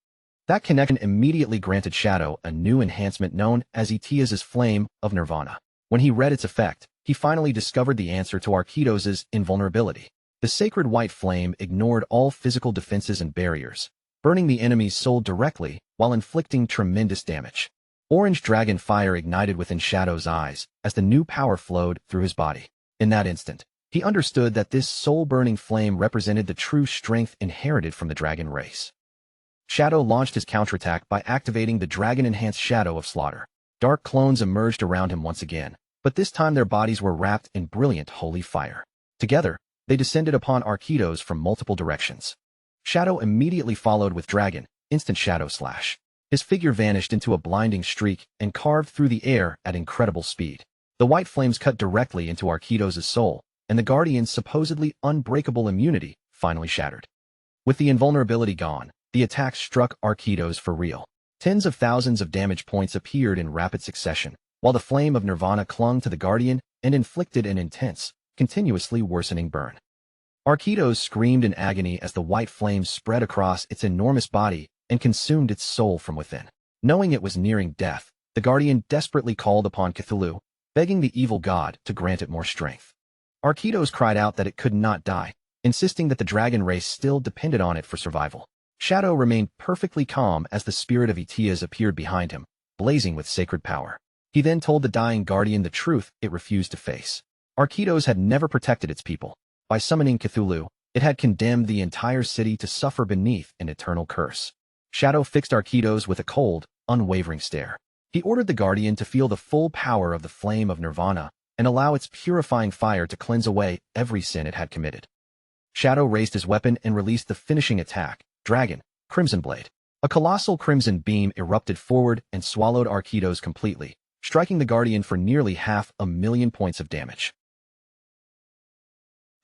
That connection immediately granted Shadow a new enhancement known as Etia's Flame of Nirvana. When he read its effect, he finally discovered the answer to Arkidos' invulnerability. The sacred white flame ignored all physical defenses and barriers, burning the enemy's soul directly while inflicting tremendous damage. Orange dragon fire ignited within Shadow's eyes as the new power flowed through his body. In that instant, he understood that this soul-burning flame represented the true strength inherited from the dragon race. Shadow launched his counterattack by activating the dragon-enhanced Shadow of Slaughter. Dark clones emerged around him once again, but this time their bodies were wrapped in brilliant holy fire. Together, they descended upon Arkidos from multiple directions. Shadow immediately followed with Dragon, instant Shadow Slash. His figure vanished into a blinding streak and carved through the air at incredible speed. The white flames cut directly into Arkidos' soul, and the Guardian's supposedly unbreakable immunity finally shattered. With the invulnerability gone, the attack struck Arkidos for real. Tens of thousands of damage points appeared in rapid succession, while the flame of nirvana clung to the guardian and inflicted an intense, continuously worsening burn. Architos screamed in agony as the white flame spread across its enormous body and consumed its soul from within. Knowing it was nearing death, the guardian desperately called upon Cthulhu, begging the evil god to grant it more strength. Architos cried out that it could not die, insisting that the dragon race still depended on it for survival. Shadow remained perfectly calm as the spirit of Etias appeared behind him, blazing with sacred power. He then told the dying guardian the truth it refused to face. Architos had never protected its people. By summoning Cthulhu, it had condemned the entire city to suffer beneath an eternal curse. Shadow fixed Architos with a cold, unwavering stare. He ordered the guardian to feel the full power of the flame of nirvana and allow its purifying fire to cleanse away every sin it had committed. Shadow raised his weapon and released the finishing attack, Dragon, Crimson Blade. A colossal crimson beam erupted forward and swallowed Architos completely, striking the guardian for nearly 500,000 points of damage.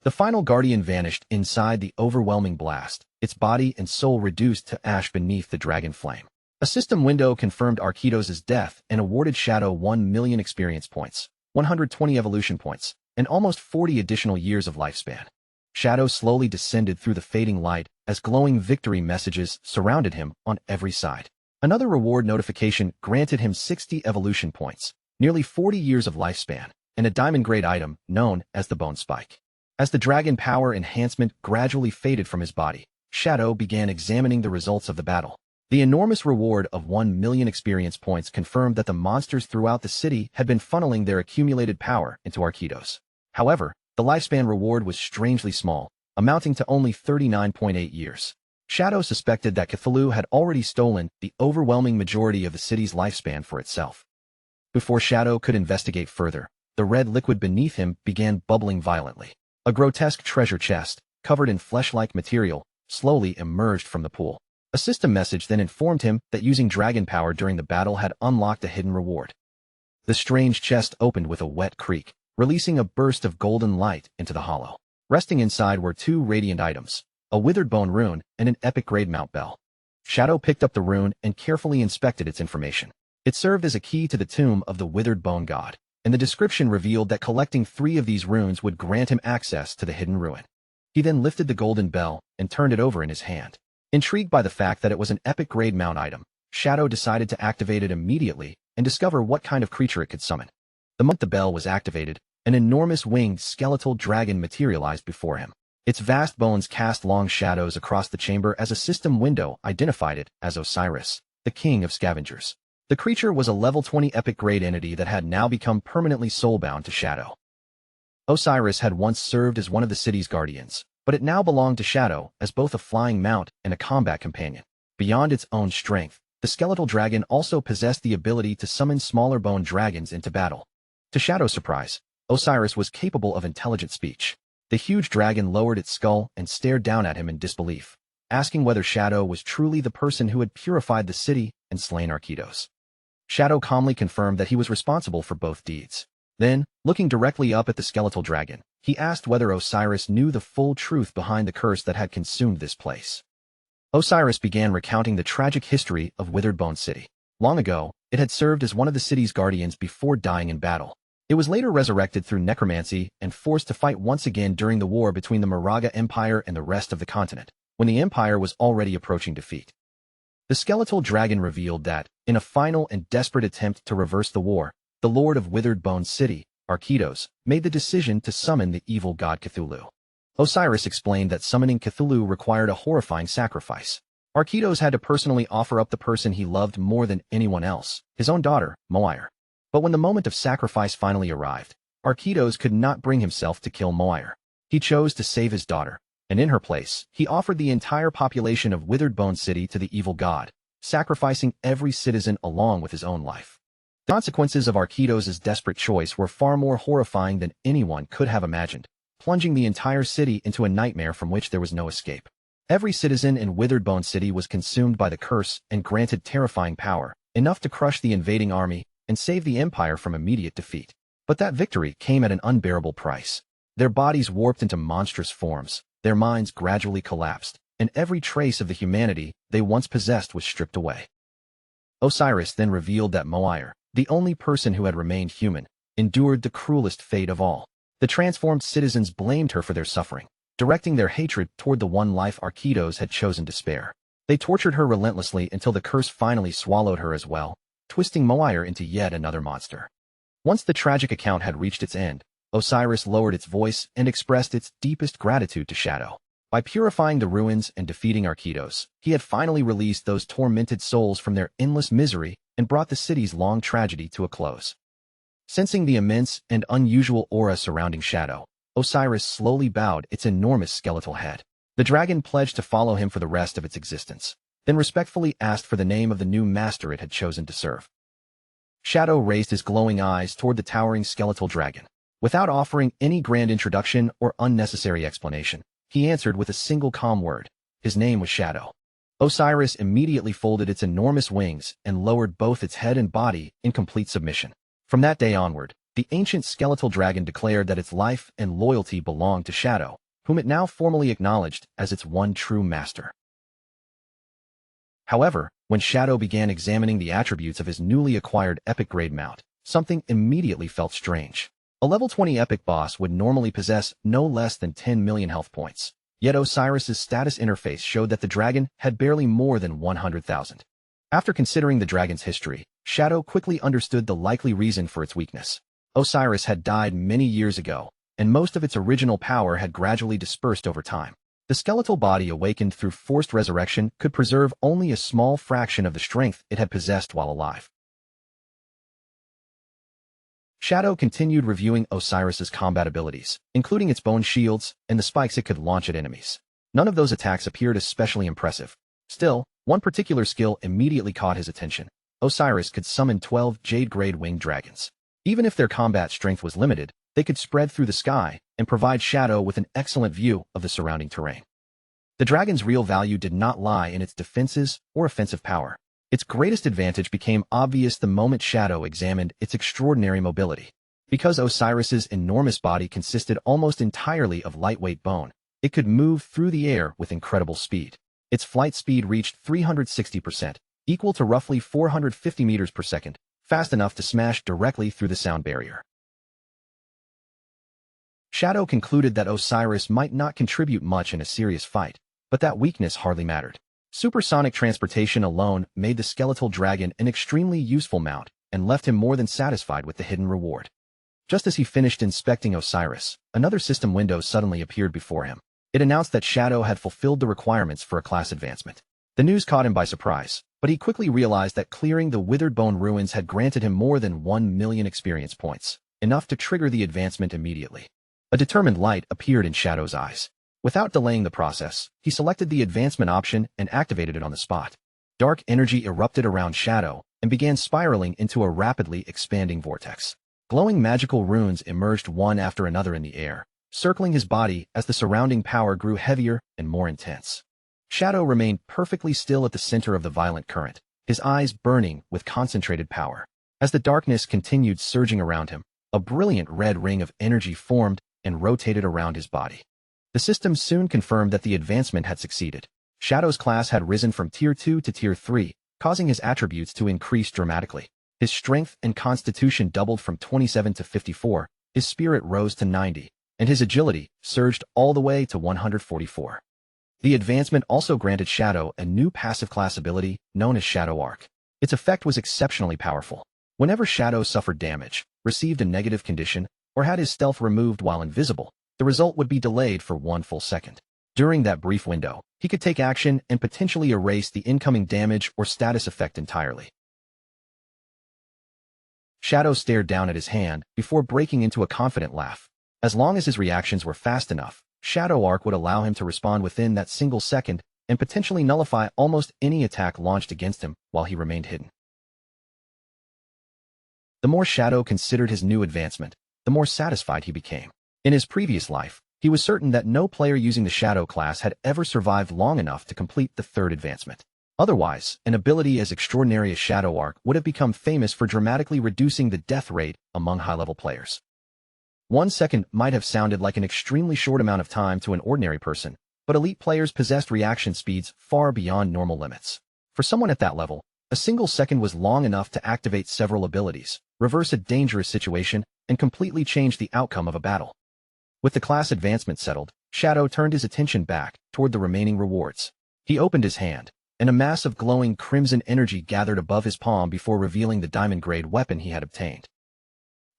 The final guardian vanished inside the overwhelming blast, its body and soul reduced to ash beneath the dragon flame. A system window confirmed Architos' death and awarded Shadow 1,000,000 experience points, 120 evolution points, and almost 40 additional years of lifespan. Shadow slowly descended through the fading light as glowing victory messages surrounded him on every side. Another reward notification granted him 60 evolution points, nearly 40 years of lifespan, and a diamond-grade item known as the Bone Spike. As the dragon power enhancement gradually faded from his body, Shadow began examining the results of the battle. The enormous reward of 1,000,000 experience points confirmed that the monsters throughout the city had been funneling their accumulated power into Architos. However, the lifespan reward was strangely small, amounting to only 39.8 years. Shadow suspected that Cthulhu had already stolen the overwhelming majority of the city's lifespan for itself. Before Shadow could investigate further, the red liquid beneath him began bubbling violently. A grotesque treasure chest, covered in flesh-like material, slowly emerged from the pool. A system message then informed him that using dragon power during the battle had unlocked a hidden reward. The strange chest opened with a wet creak, releasing a burst of golden light into the hollow. Resting inside were two radiant items, a withered bone rune and an epic-grade mount bell. Shadow picked up the rune and carefully inspected its information. It served as a key to the tomb of the withered bone god, and the description revealed that collecting 3 of these runes would grant him access to the hidden ruin. He then lifted the golden bell and turned it over in his hand. Intrigued by the fact that it was an epic-grade mount item, Shadow decided to activate it immediately and discover what kind of creature it could summon. The moment the bell was activated, an enormous winged skeletal dragon materialized before him. Its vast bones cast long shadows across the chamber as a system window identified it as Osiris, the king of scavengers. The creature was a level 20 epic-grade entity that had now become permanently soulbound to Shadow. Osiris had once served as one of the city's guardians, but it now belonged to Shadow as both a flying mount and a combat companion. Beyond its own strength, the skeletal dragon also possessed the ability to summon smaller bone dragons into battle. To Shadow's surprise, Osiris was capable of intelligent speech. The huge dragon lowered its skull and stared down at him in disbelief, asking whether Shadow was truly the person who had purified the city and slain Architos. Shadow calmly confirmed that he was responsible for both deeds. Then, looking directly up at the skeletal dragon, he asked whether Osiris knew the full truth behind the curse that had consumed this place. Osiris began recounting the tragic history of Withered Bone City. Long ago, it had served as one of the city's guardians before dying in battle. It was later resurrected through necromancy and forced to fight once again during the war between the Moraga Empire and the rest of the continent, when the empire was already approaching defeat. The skeletal dragon revealed that, in a final and desperate attempt to reverse the war, the Lord of Withered Bone City, Architos, made the decision to summon the evil god Cthulhu. Osiris explained that summoning Cthulhu required a horrifying sacrifice. Architos had to personally offer up the person he loved more than anyone else, his own daughter, Moire. But when the moment of sacrifice finally arrived, Architos could not bring himself to kill Moire. He chose to save his daughter, and in her place, he offered the entire population of Withered Bone City to the evil god, sacrificing every citizen along with his own life. The consequences of Architos' desperate choice were far more horrifying than anyone could have imagined, plunging the entire city into a nightmare from which there was no escape. Every citizen in Withered Bone City was consumed by the curse and granted terrifying power, enough to crush the invading army and save the empire from immediate defeat. But that victory came at an unbearable price. Their bodies warped into monstrous forms, their minds gradually collapsed, and every trace of the humanity they once possessed was stripped away. Osiris then revealed that Moire, the only person who had remained human, endured the cruelest fate of all. The transformed citizens blamed her for their suffering, directing their hatred toward the one life Arquitos had chosen to spare. They tortured her relentlessly until the curse finally swallowed her as well, twisting Moire into yet another monster. Once the tragic account had reached its end, Osiris lowered its voice and expressed its deepest gratitude to Shadow. By purifying the ruins and defeating Arquitos, he had finally released those tormented souls from their endless misery and brought the city's long tragedy to a close. Sensing the immense and unusual aura surrounding Shadow, Osiris slowly bowed its enormous skeletal head. The dragon pledged to follow him for the rest of its existence, then respectfully asked for the name of the new master it had chosen to serve. Shadow raised his glowing eyes toward the towering skeletal dragon. Without offering any grand introduction or unnecessary explanation, he answered with a single calm word. His name was Shadow. Osiris immediately folded its enormous wings and lowered both its head and body in complete submission. From that day onward, the ancient skeletal dragon declared that its life and loyalty belonged to Shadow, whom it now formally acknowledged as its one true master. However, when Shadow began examining the attributes of his newly acquired epic-grade mount, something immediately felt strange. A level 20 epic boss would normally possess no less than 10 million health points, yet Osiris's status interface showed that the dragon had barely more than 100,000. After considering the dragon's history, Shadow quickly understood the likely reason for its weakness. Osiris had died many years ago, and most of its original power had gradually dispersed over time. The skeletal body awakened through forced resurrection could preserve only a small fraction of the strength it had possessed while alive. Shadow continued reviewing Osiris's combat abilities, including its bone shields and the spikes it could launch at enemies. None of those attacks appeared especially impressive. Still, one particular skill immediately caught his attention. Osiris could summon 12 Jade-grade winged dragons. Even if their combat strength was limited, they could spread through the sky and provide Shadow with an excellent view of the surrounding terrain. The dragon's real value did not lie in its defenses or offensive power. Its greatest advantage became obvious the moment Shadow examined its extraordinary mobility. Because Osiris's enormous body consisted almost entirely of lightweight bone, it could move through the air with incredible speed. Its flight speed reached 360%, equal to roughly 450 meters per second, fast enough to smash directly through the sound barrier. Shadow concluded that Osiris might not contribute much in a serious fight, but that weakness hardly mattered. Supersonic transportation alone made the skeletal dragon an extremely useful mount and left him more than satisfied with the hidden reward. Just as he finished inspecting Osiris, another system window suddenly appeared before him. It announced that Shadow had fulfilled the requirements for a class advancement. The news caught him by surprise, but he quickly realized that clearing the withered bone ruins had granted him more than 1 million experience points, enough to trigger the advancement immediately. A determined light appeared in Shadow's eyes. Without delaying the process, he selected the advancement option and activated it on the spot. Dark energy erupted around Shadow and began spiraling into a rapidly expanding vortex. Glowing magical runes emerged one after another in the air, circling his body as the surrounding power grew heavier and more intense. Shadow remained perfectly still at the center of the violent current, his eyes burning with concentrated power. As the darkness continued surging around him, a brilliant red ring of energy formed and rotated around his body. The system soon confirmed that the advancement had succeeded. Shadow's class had risen from Tier 2 to Tier 3, causing his attributes to increase dramatically. His strength and constitution doubled from 27 to 54, his spirit rose to 90, and his agility surged all the way to 144. The advancement also granted Shadow a new passive class ability known as Shadow Arc. Its effect was exceptionally powerful. Whenever Shadow suffered damage, received a negative condition, or had his stealth removed while invisible, the result would be delayed for 1 full second. During that brief window, he could take action and potentially erase the incoming damage or status effect entirely. Shadow stared down at his hand before breaking into a confident laugh. As long as his reactions were fast enough, Shadow Arc would allow him to respond within that single second and potentially nullify almost any attack launched against him while he remained hidden. The more Shadow considered his new advancement, the more satisfied he became. In his previous life, he was certain that no player using the Shadow class had ever survived long enough to complete the third advancement. Otherwise, an ability as extraordinary as Shadow Arc would have become famous for dramatically reducing the death rate among high-level players. 1 second might have sounded like an extremely short amount of time to an ordinary person, but elite players possessed reaction speeds far beyond normal limits. For someone at that level, A single second was long enough to activate several abilities, reverse a dangerous situation, and completely change the outcome of a battle. With the class advancement settled, Shadow turned his attention back toward the remaining rewards. He opened his hand, and a mass of glowing crimson energy gathered above his palm before revealing the diamond-grade weapon he had obtained.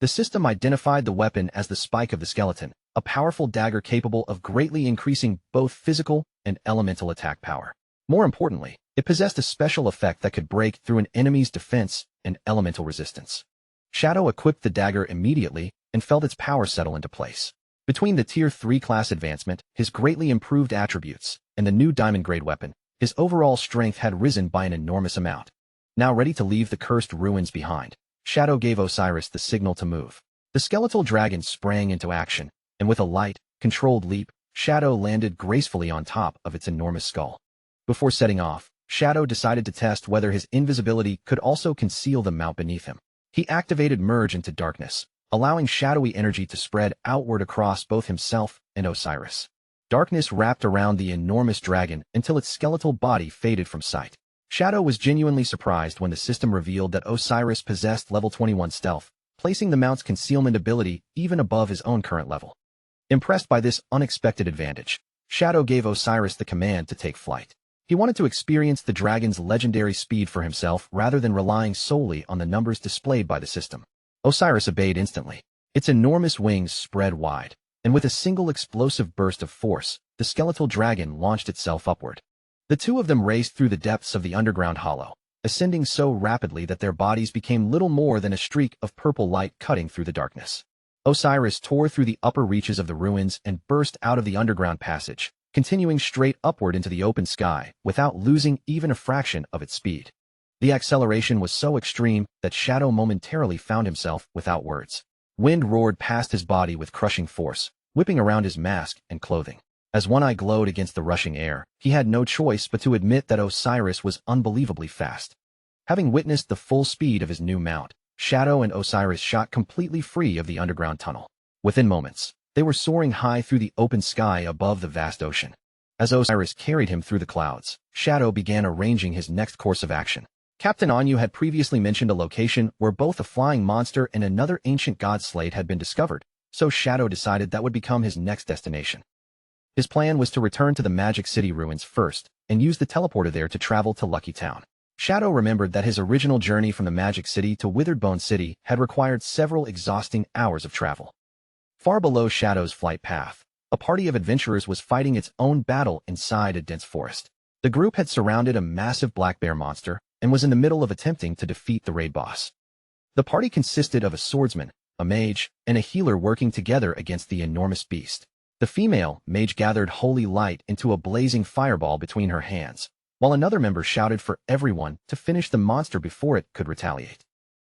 The system identified the weapon as the Spike of the Skeleton, a powerful dagger capable of greatly increasing both physical and elemental attack power. More importantly, it possessed a special effect that could break through an enemy's defense and elemental resistance. Shadow equipped the dagger immediately and felt its power settle into place. Between the Tier 3 class advancement, his greatly improved attributes, and the new diamond-grade weapon, his overall strength had risen by an enormous amount. Now ready to leave the cursed ruins behind, Shadow gave Osiris the signal to move. The skeletal dragon sprang into action, and with a light, controlled leap, Shadow landed gracefully on top of its enormous skull. Before setting off, Shadow decided to test whether his invisibility could also conceal the mount beneath him. He activated Merge into Darkness, allowing shadowy energy to spread outward across both himself and Osiris. Darkness wrapped around the enormous dragon until its skeletal body faded from sight. Shadow was genuinely surprised when the system revealed that Osiris possessed level 21 stealth, placing the mount's concealment ability even above his own current level. Impressed by this unexpected advantage, Shadow gave Osiris the command to take flight. He wanted to experience the dragon's legendary speed for himself rather than relying solely on the numbers displayed by the system. Osiris obeyed instantly. Its enormous wings spread wide, and with a single explosive burst of force, the skeletal dragon launched itself upward. The two of them raced through the depths of the underground hollow, ascending so rapidly that their bodies became little more than a streak of purple light cutting through the darkness. Osiris tore through the upper reaches of the ruins and burst out of the underground passage, continuing straight upward into the open sky without losing even a fraction of its speed. The acceleration was so extreme that Shadow momentarily found himself without words. Wind roared past his body with crushing force, whipping around his mask and clothing. As one eye glowed against the rushing air, he had no choice but to admit that Osiris was unbelievably fast. Having witnessed the full speed of his new mount, Shadow and Osiris shot completely free of the underground tunnel. Within moments, they were soaring high through the open sky above the vast ocean. As Osiris carried him through the clouds, Shadow began arranging his next course of action. Captain Anyu had previously mentioned a location where both a flying monster and another ancient god slate had been discovered, so Shadow decided that would become his next destination. His plan was to return to the Magic City ruins first, and use the teleporter there to travel to Lucky Town. Shadow remembered that his original journey from the Magic City to Withered Bone City had required several exhausting hours of travel. Far below Shadow's flight path, a party of adventurers was fighting its own battle inside a dense forest. The group had surrounded a massive black bear monster and was in the middle of attempting to defeat the raid boss. The party consisted of a swordsman, a mage, and a healer working together against the enormous beast. The female mage gathered holy light into a blazing fireball between her hands, while another member shouted for everyone to finish the monster before it could retaliate.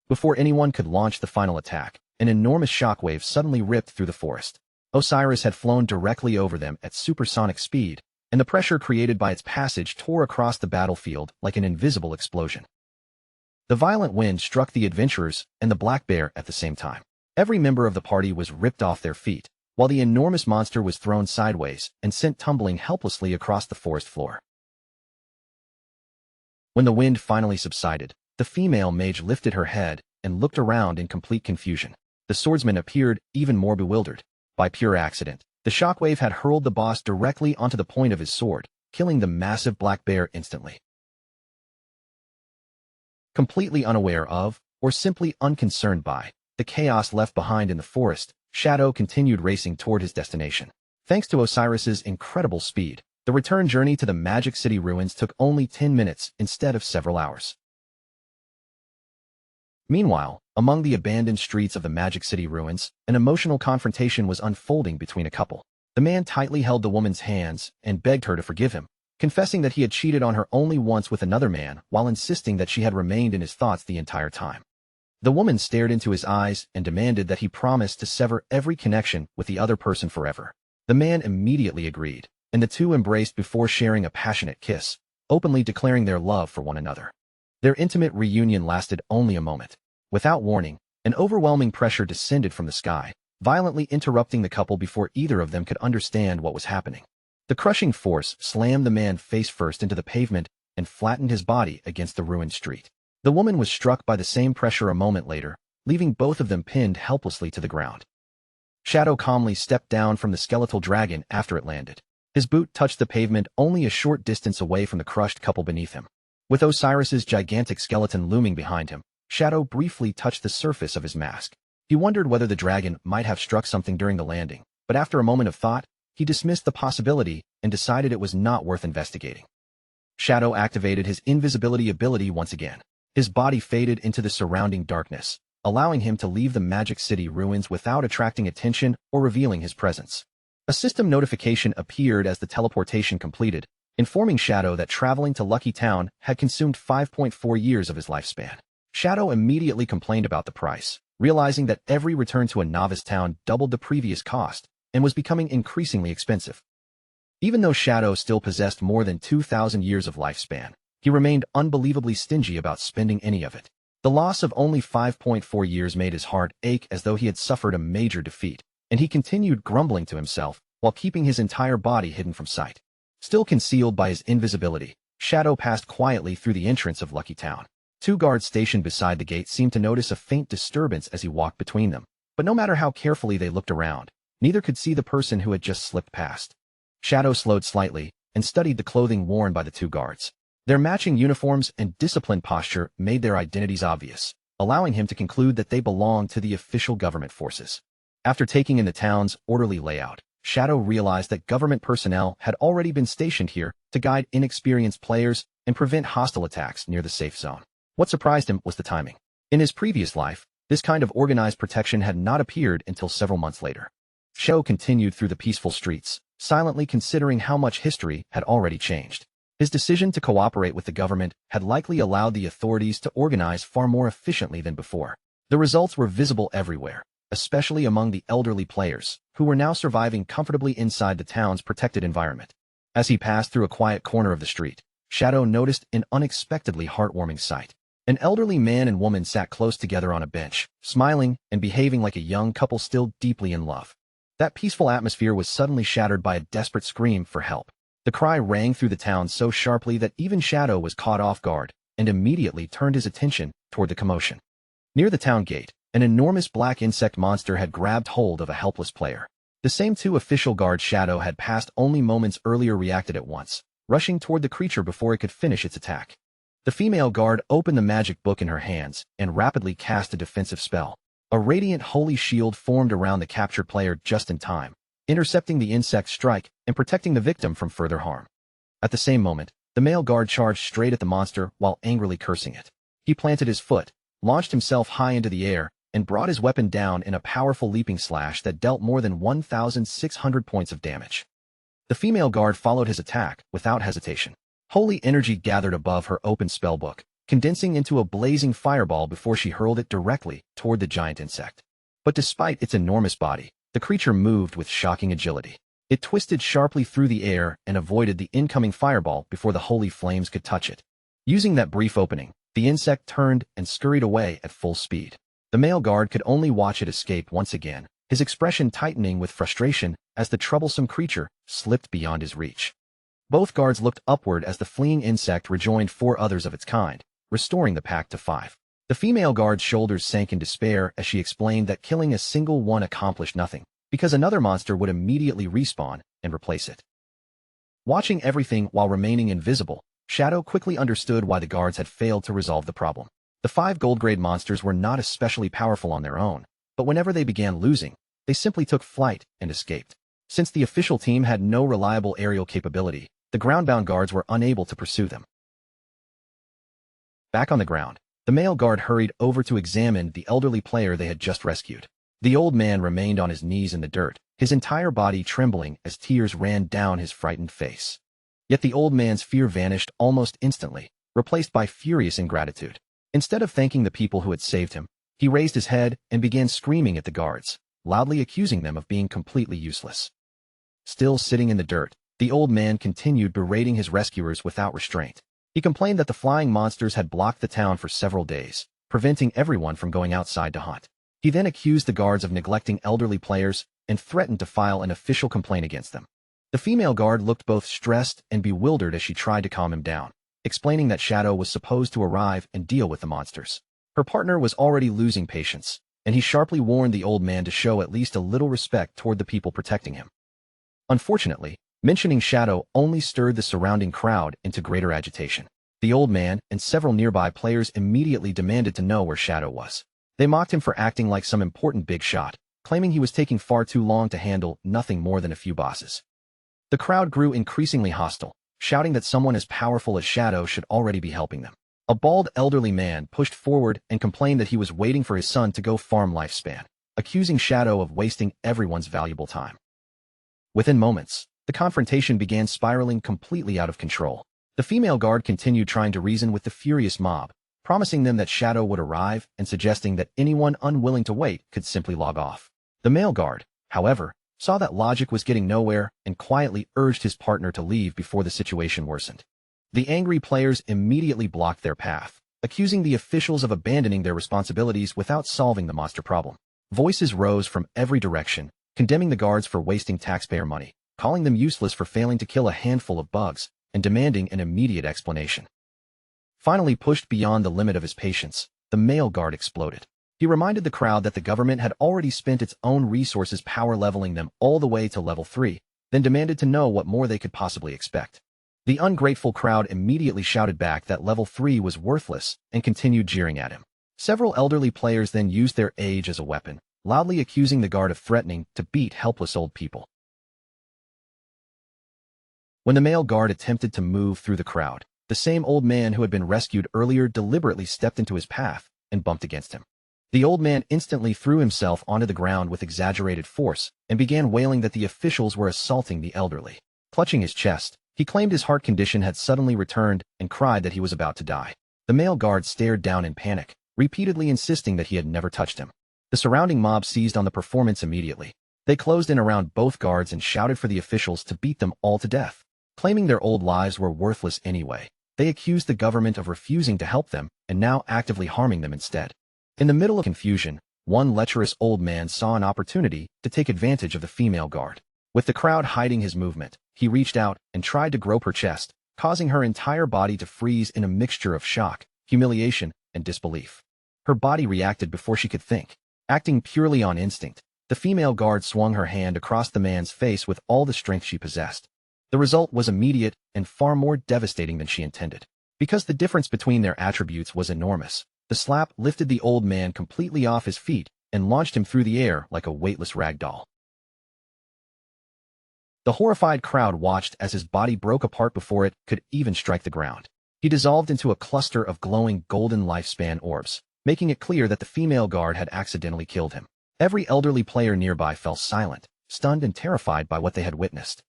Before anyone could launch the final attack, an enormous shockwave suddenly ripped through the forest. Osiris had flown directly over them at supersonic speed, and the pressure created by its passage tore across the battlefield like an invisible explosion. The violent wind struck the adventurers and the black bear at the same time. Every member of the party was ripped off their feet, while the enormous monster was thrown sideways and sent tumbling helplessly across the forest floor. When the wind finally subsided, the female mage lifted her head and looked around in complete confusion. The swordsman appeared even more bewildered. By pure accident, the shockwave had hurled the boss directly onto the point of his sword, killing the massive black bear instantly. Completely unaware of, or simply unconcerned by, the chaos left behind in the forest, Shadow continued racing toward his destination. Thanks to Osiris's incredible speed, the return journey to the Magic City ruins took only 10 minutes instead of several hours. Meanwhile, among the abandoned streets of the Magic City ruins, an emotional confrontation was unfolding between a couple. The man tightly held the woman's hands and begged her to forgive him, confessing that he had cheated on her only once with another man while insisting that she had remained in his thoughts the entire time. The woman stared into his eyes and demanded that he promise to sever every connection with the other person forever. The man immediately agreed, and the two embraced before sharing a passionate kiss, openly declaring their love for one another. Their intimate reunion lasted only a moment. Without warning, an overwhelming pressure descended from the sky, violently interrupting the couple before either of them could understand what was happening. The crushing force slammed the man face first into the pavement and flattened his body against the ruined street. The woman was struck by the same pressure a moment later, leaving both of them pinned helplessly to the ground. Shadow calmly stepped down from the skeletal dragon after it landed. His boot touched the pavement only a short distance away from the crushed couple beneath him. With Osiris's gigantic skeleton looming behind him, Shadow briefly touched the surface of his mask. He wondered whether the dragon might have struck something during the landing, but after a moment of thought, he dismissed the possibility and decided it was not worth investigating. Shadow activated his invisibility ability once again. His body faded into the surrounding darkness, allowing him to leave the Magic City ruins without attracting attention or revealing his presence. A system notification appeared as the teleportation completed, informing Shadow that traveling to Lucky Town had consumed 5.4 years of his lifespan. Shadow immediately complained about the price, realizing that every return to a novice town doubled the previous cost and was becoming increasingly expensive. Even though Shadow still possessed more than 2,000 years of lifespan, he remained unbelievably stingy about spending any of it. The loss of only 5.4 years made his heart ache as though he had suffered a major defeat, and he continued grumbling to himself while keeping his entire body hidden from sight. Still concealed by his invisibility, Shadow passed quietly through the entrance of Lucky Town. Two guards stationed beside the gate seemed to notice a faint disturbance as he walked between them, but no matter how carefully they looked around, neither could see the person who had just slipped past. Shadow slowed slightly and studied the clothing worn by the two guards. Their matching uniforms and disciplined posture made their identities obvious, allowing him to conclude that they belonged to the official government forces. After taking in the town's orderly layout, Shadow realized that government personnel had already been stationed here to guide inexperienced players and prevent hostile attacks near the safe zone. What surprised him was the timing. In his previous life, this kind of organized protection had not appeared until several months later. Shadow continued through the peaceful streets, silently considering how much history had already changed. His decision to cooperate with the government had likely allowed the authorities to organize far more efficiently than before. The results were visible everywhere, especially among the elderly players, who were now surviving comfortably inside the town's protected environment. As he passed through a quiet corner of the street, Shadow noticed an unexpectedly heartwarming sight. An elderly man and woman sat close together on a bench, smiling and behaving like a young couple still deeply in love. That peaceful atmosphere was suddenly shattered by a desperate scream for help. The cry rang through the town so sharply that even Shadow was caught off guard and immediately turned his attention toward the commotion. Near the town gate, an enormous black insect monster had grabbed hold of a helpless player. The same two official guards Shadow had passed only moments earlier reacted at once, rushing toward the creature before it could finish its attack. The female guard opened the magic book in her hands and rapidly cast a defensive spell. A radiant holy shield formed around the captured player just in time, intercepting the insect's strike and protecting the victim from further harm. At the same moment, the male guard charged straight at the monster while angrily cursing it. He planted his foot, launched himself high into the air, and brought his weapon down in a powerful leaping slash that dealt more than 1,600 points of damage. The female guard followed his attack without hesitation. Holy energy gathered above her open spellbook, condensing into a blazing fireball before she hurled it directly toward the giant insect. But despite its enormous body, the creature moved with shocking agility. It twisted sharply through the air and avoided the incoming fireball before the holy flames could touch it. Using that brief opening, the insect turned and scurried away at full speed. The male guard could only watch it escape once again, his expression tightening with frustration as the troublesome creature slipped beyond his reach. Both guards looked upward as the fleeing insect rejoined 4 others of its kind, restoring the pack to 5. The female guard's shoulders sank in despair as she explained that killing a single one accomplished nothing, because another monster would immediately respawn and replace it. Watching everything while remaining invisible, Shadow quickly understood why the guards had failed to resolve the problem. The 5 gold-grade monsters were not especially powerful on their own, but whenever they began losing, they simply took flight and escaped. Since the official team had no reliable aerial capability, the ground-bound guards were unable to pursue them. Back on the ground, the male guard hurried over to examine the elderly player they had just rescued. The old man remained on his knees in the dirt, his entire body trembling as tears ran down his frightened face. Yet the old man's fear vanished almost instantly, replaced by furious ingratitude. Instead of thanking the people who had saved him, he raised his head and began screaming at the guards, loudly accusing them of being completely useless. Still sitting in the dirt, the old man continued berating his rescuers without restraint. He complained that the flying monsters had blocked the town for several days, preventing everyone from going outside to hunt. He then accused the guards of neglecting elderly players and threatened to file an official complaint against them. The female guard looked both stressed and bewildered as she tried to calm him down. explaining that Shadow was supposed to arrive and deal with the monsters. Her partner was already losing patience, and he sharply warned the old man to show at least a little respect toward the people protecting him. Unfortunately, mentioning Shadow only stirred the surrounding crowd into greater agitation. The old man and several nearby players immediately demanded to know where Shadow was. They mocked him for acting like some important big shot, claiming he was taking far too long to handle nothing more than a few bosses. The crowd grew increasingly hostile, shouting that someone as powerful as Shadow should already be helping them. A bald elderly man pushed forward and complained that he was waiting for his son to go farm lifespan, accusing Shadow of wasting everyone's valuable time. Within moments, the confrontation began spiraling completely out of control. The female guard continued trying to reason with the furious mob, promising them that Shadow would arrive and suggesting that anyone unwilling to wait could simply log off. The male guard, however, saw that logic was getting nowhere and quietly urged his partner to leave before the situation worsened. The angry players immediately blocked their path, accusing the officials of abandoning their responsibilities without solving the monster problem. Voices rose from every direction, condemning the guards for wasting taxpayer money, calling them useless for failing to kill a handful of bugs, and demanding an immediate explanation. Finally pushed beyond the limit of his patience, the male guard exploded. He reminded the crowd that the government had already spent its own resources power leveling them all the way to level 3, then demanded to know what more they could possibly expect. The ungrateful crowd immediately shouted back that level 3 was worthless and continued jeering at him. Several elderly players then used their age as a weapon, loudly accusing the guard of threatening to beat helpless old people. When the male guard attempted to move through the crowd, the same old man who had been rescued earlier deliberately stepped into his path and bumped against him. The old man instantly threw himself onto the ground with exaggerated force and began wailing that the officials were assaulting the elderly. Clutching his chest, he claimed his heart condition had suddenly returned and cried that he was about to die. The male guard stared down in panic, repeatedly insisting that he had never touched him. The surrounding mob seized on the performance immediately. They closed in around both guards and shouted for the officials to beat them all to death. Claiming their old lives were worthless anyway, they accused the government of refusing to help them and now actively harming them instead. In the middle of confusion, one lecherous old man saw an opportunity to take advantage of the female guard. With the crowd hiding his movement, he reached out and tried to grope her chest, causing her entire body to freeze in a mixture of shock, humiliation, and disbelief. Her body reacted before she could think. Acting purely on instinct, the female guard swung her hand across the man's face with all the strength she possessed. The result was immediate and far more devastating than she intended. Because the difference between their attributes was enormous, the slap lifted the old man completely off his feet and launched him through the air like a weightless rag doll. The horrified crowd watched as his body broke apart before it could even strike the ground. He dissolved into a cluster of glowing golden lifespan orbs, making it clear that the female guard had accidentally killed him. Every elderly player nearby fell silent, stunned and terrified by what they had witnessed.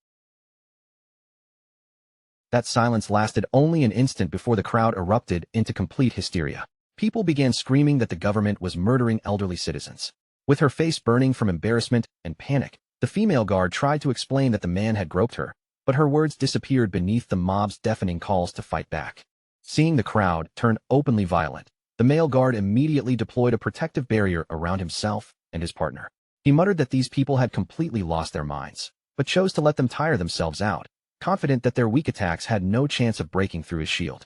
That silence lasted only an instant before the crowd erupted into complete hysteria. People began screaming that the government was murdering elderly citizens. With her face burning from embarrassment and panic, the female guard tried to explain that the man had groped her, but her words disappeared beneath the mob's deafening calls to fight back. Seeing the crowd turn openly violent, the male guard immediately deployed a protective barrier around himself and his partner. He muttered that these people had completely lost their minds, but chose to let them tire themselves out, confident that their weak attacks had no chance of breaking through his shield.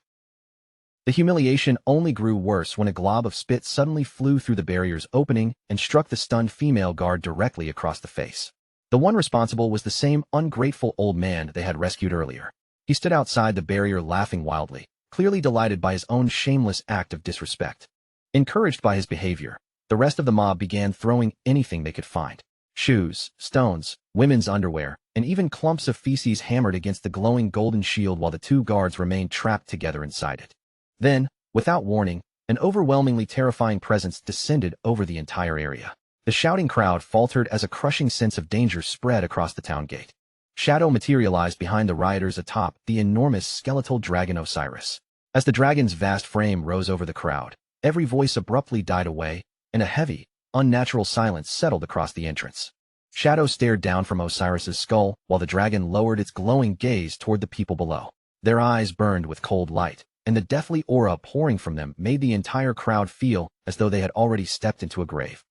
The humiliation only grew worse when a glob of spit suddenly flew through the barrier's opening and struck the stunned female guard directly across the face. The one responsible was the same ungrateful old man they had rescued earlier. He stood outside the barrier laughing wildly, clearly delighted by his own shameless act of disrespect. Encouraged by his behavior, the rest of the mob began throwing anything they could find. Shoes, stones, women's underwear, and even clumps of feces hammered against the glowing golden shield while the two guards remained trapped together inside it. Then, without warning, an overwhelmingly terrifying presence descended over the entire area. The shouting crowd faltered as a crushing sense of danger spread across the town gate. Shadow materialized behind the rioters atop the enormous skeletal dragon Osiris. As the dragon's vast frame rose over the crowd, every voice abruptly died away, and a heavy, unnatural silence settled across the entrance. Shadow stared down from Osiris's skull while the dragon lowered its glowing gaze toward the people below. Their eyes burned with cold light, and the deathly aura pouring from them made the entire crowd feel as though they had already stepped into a grave.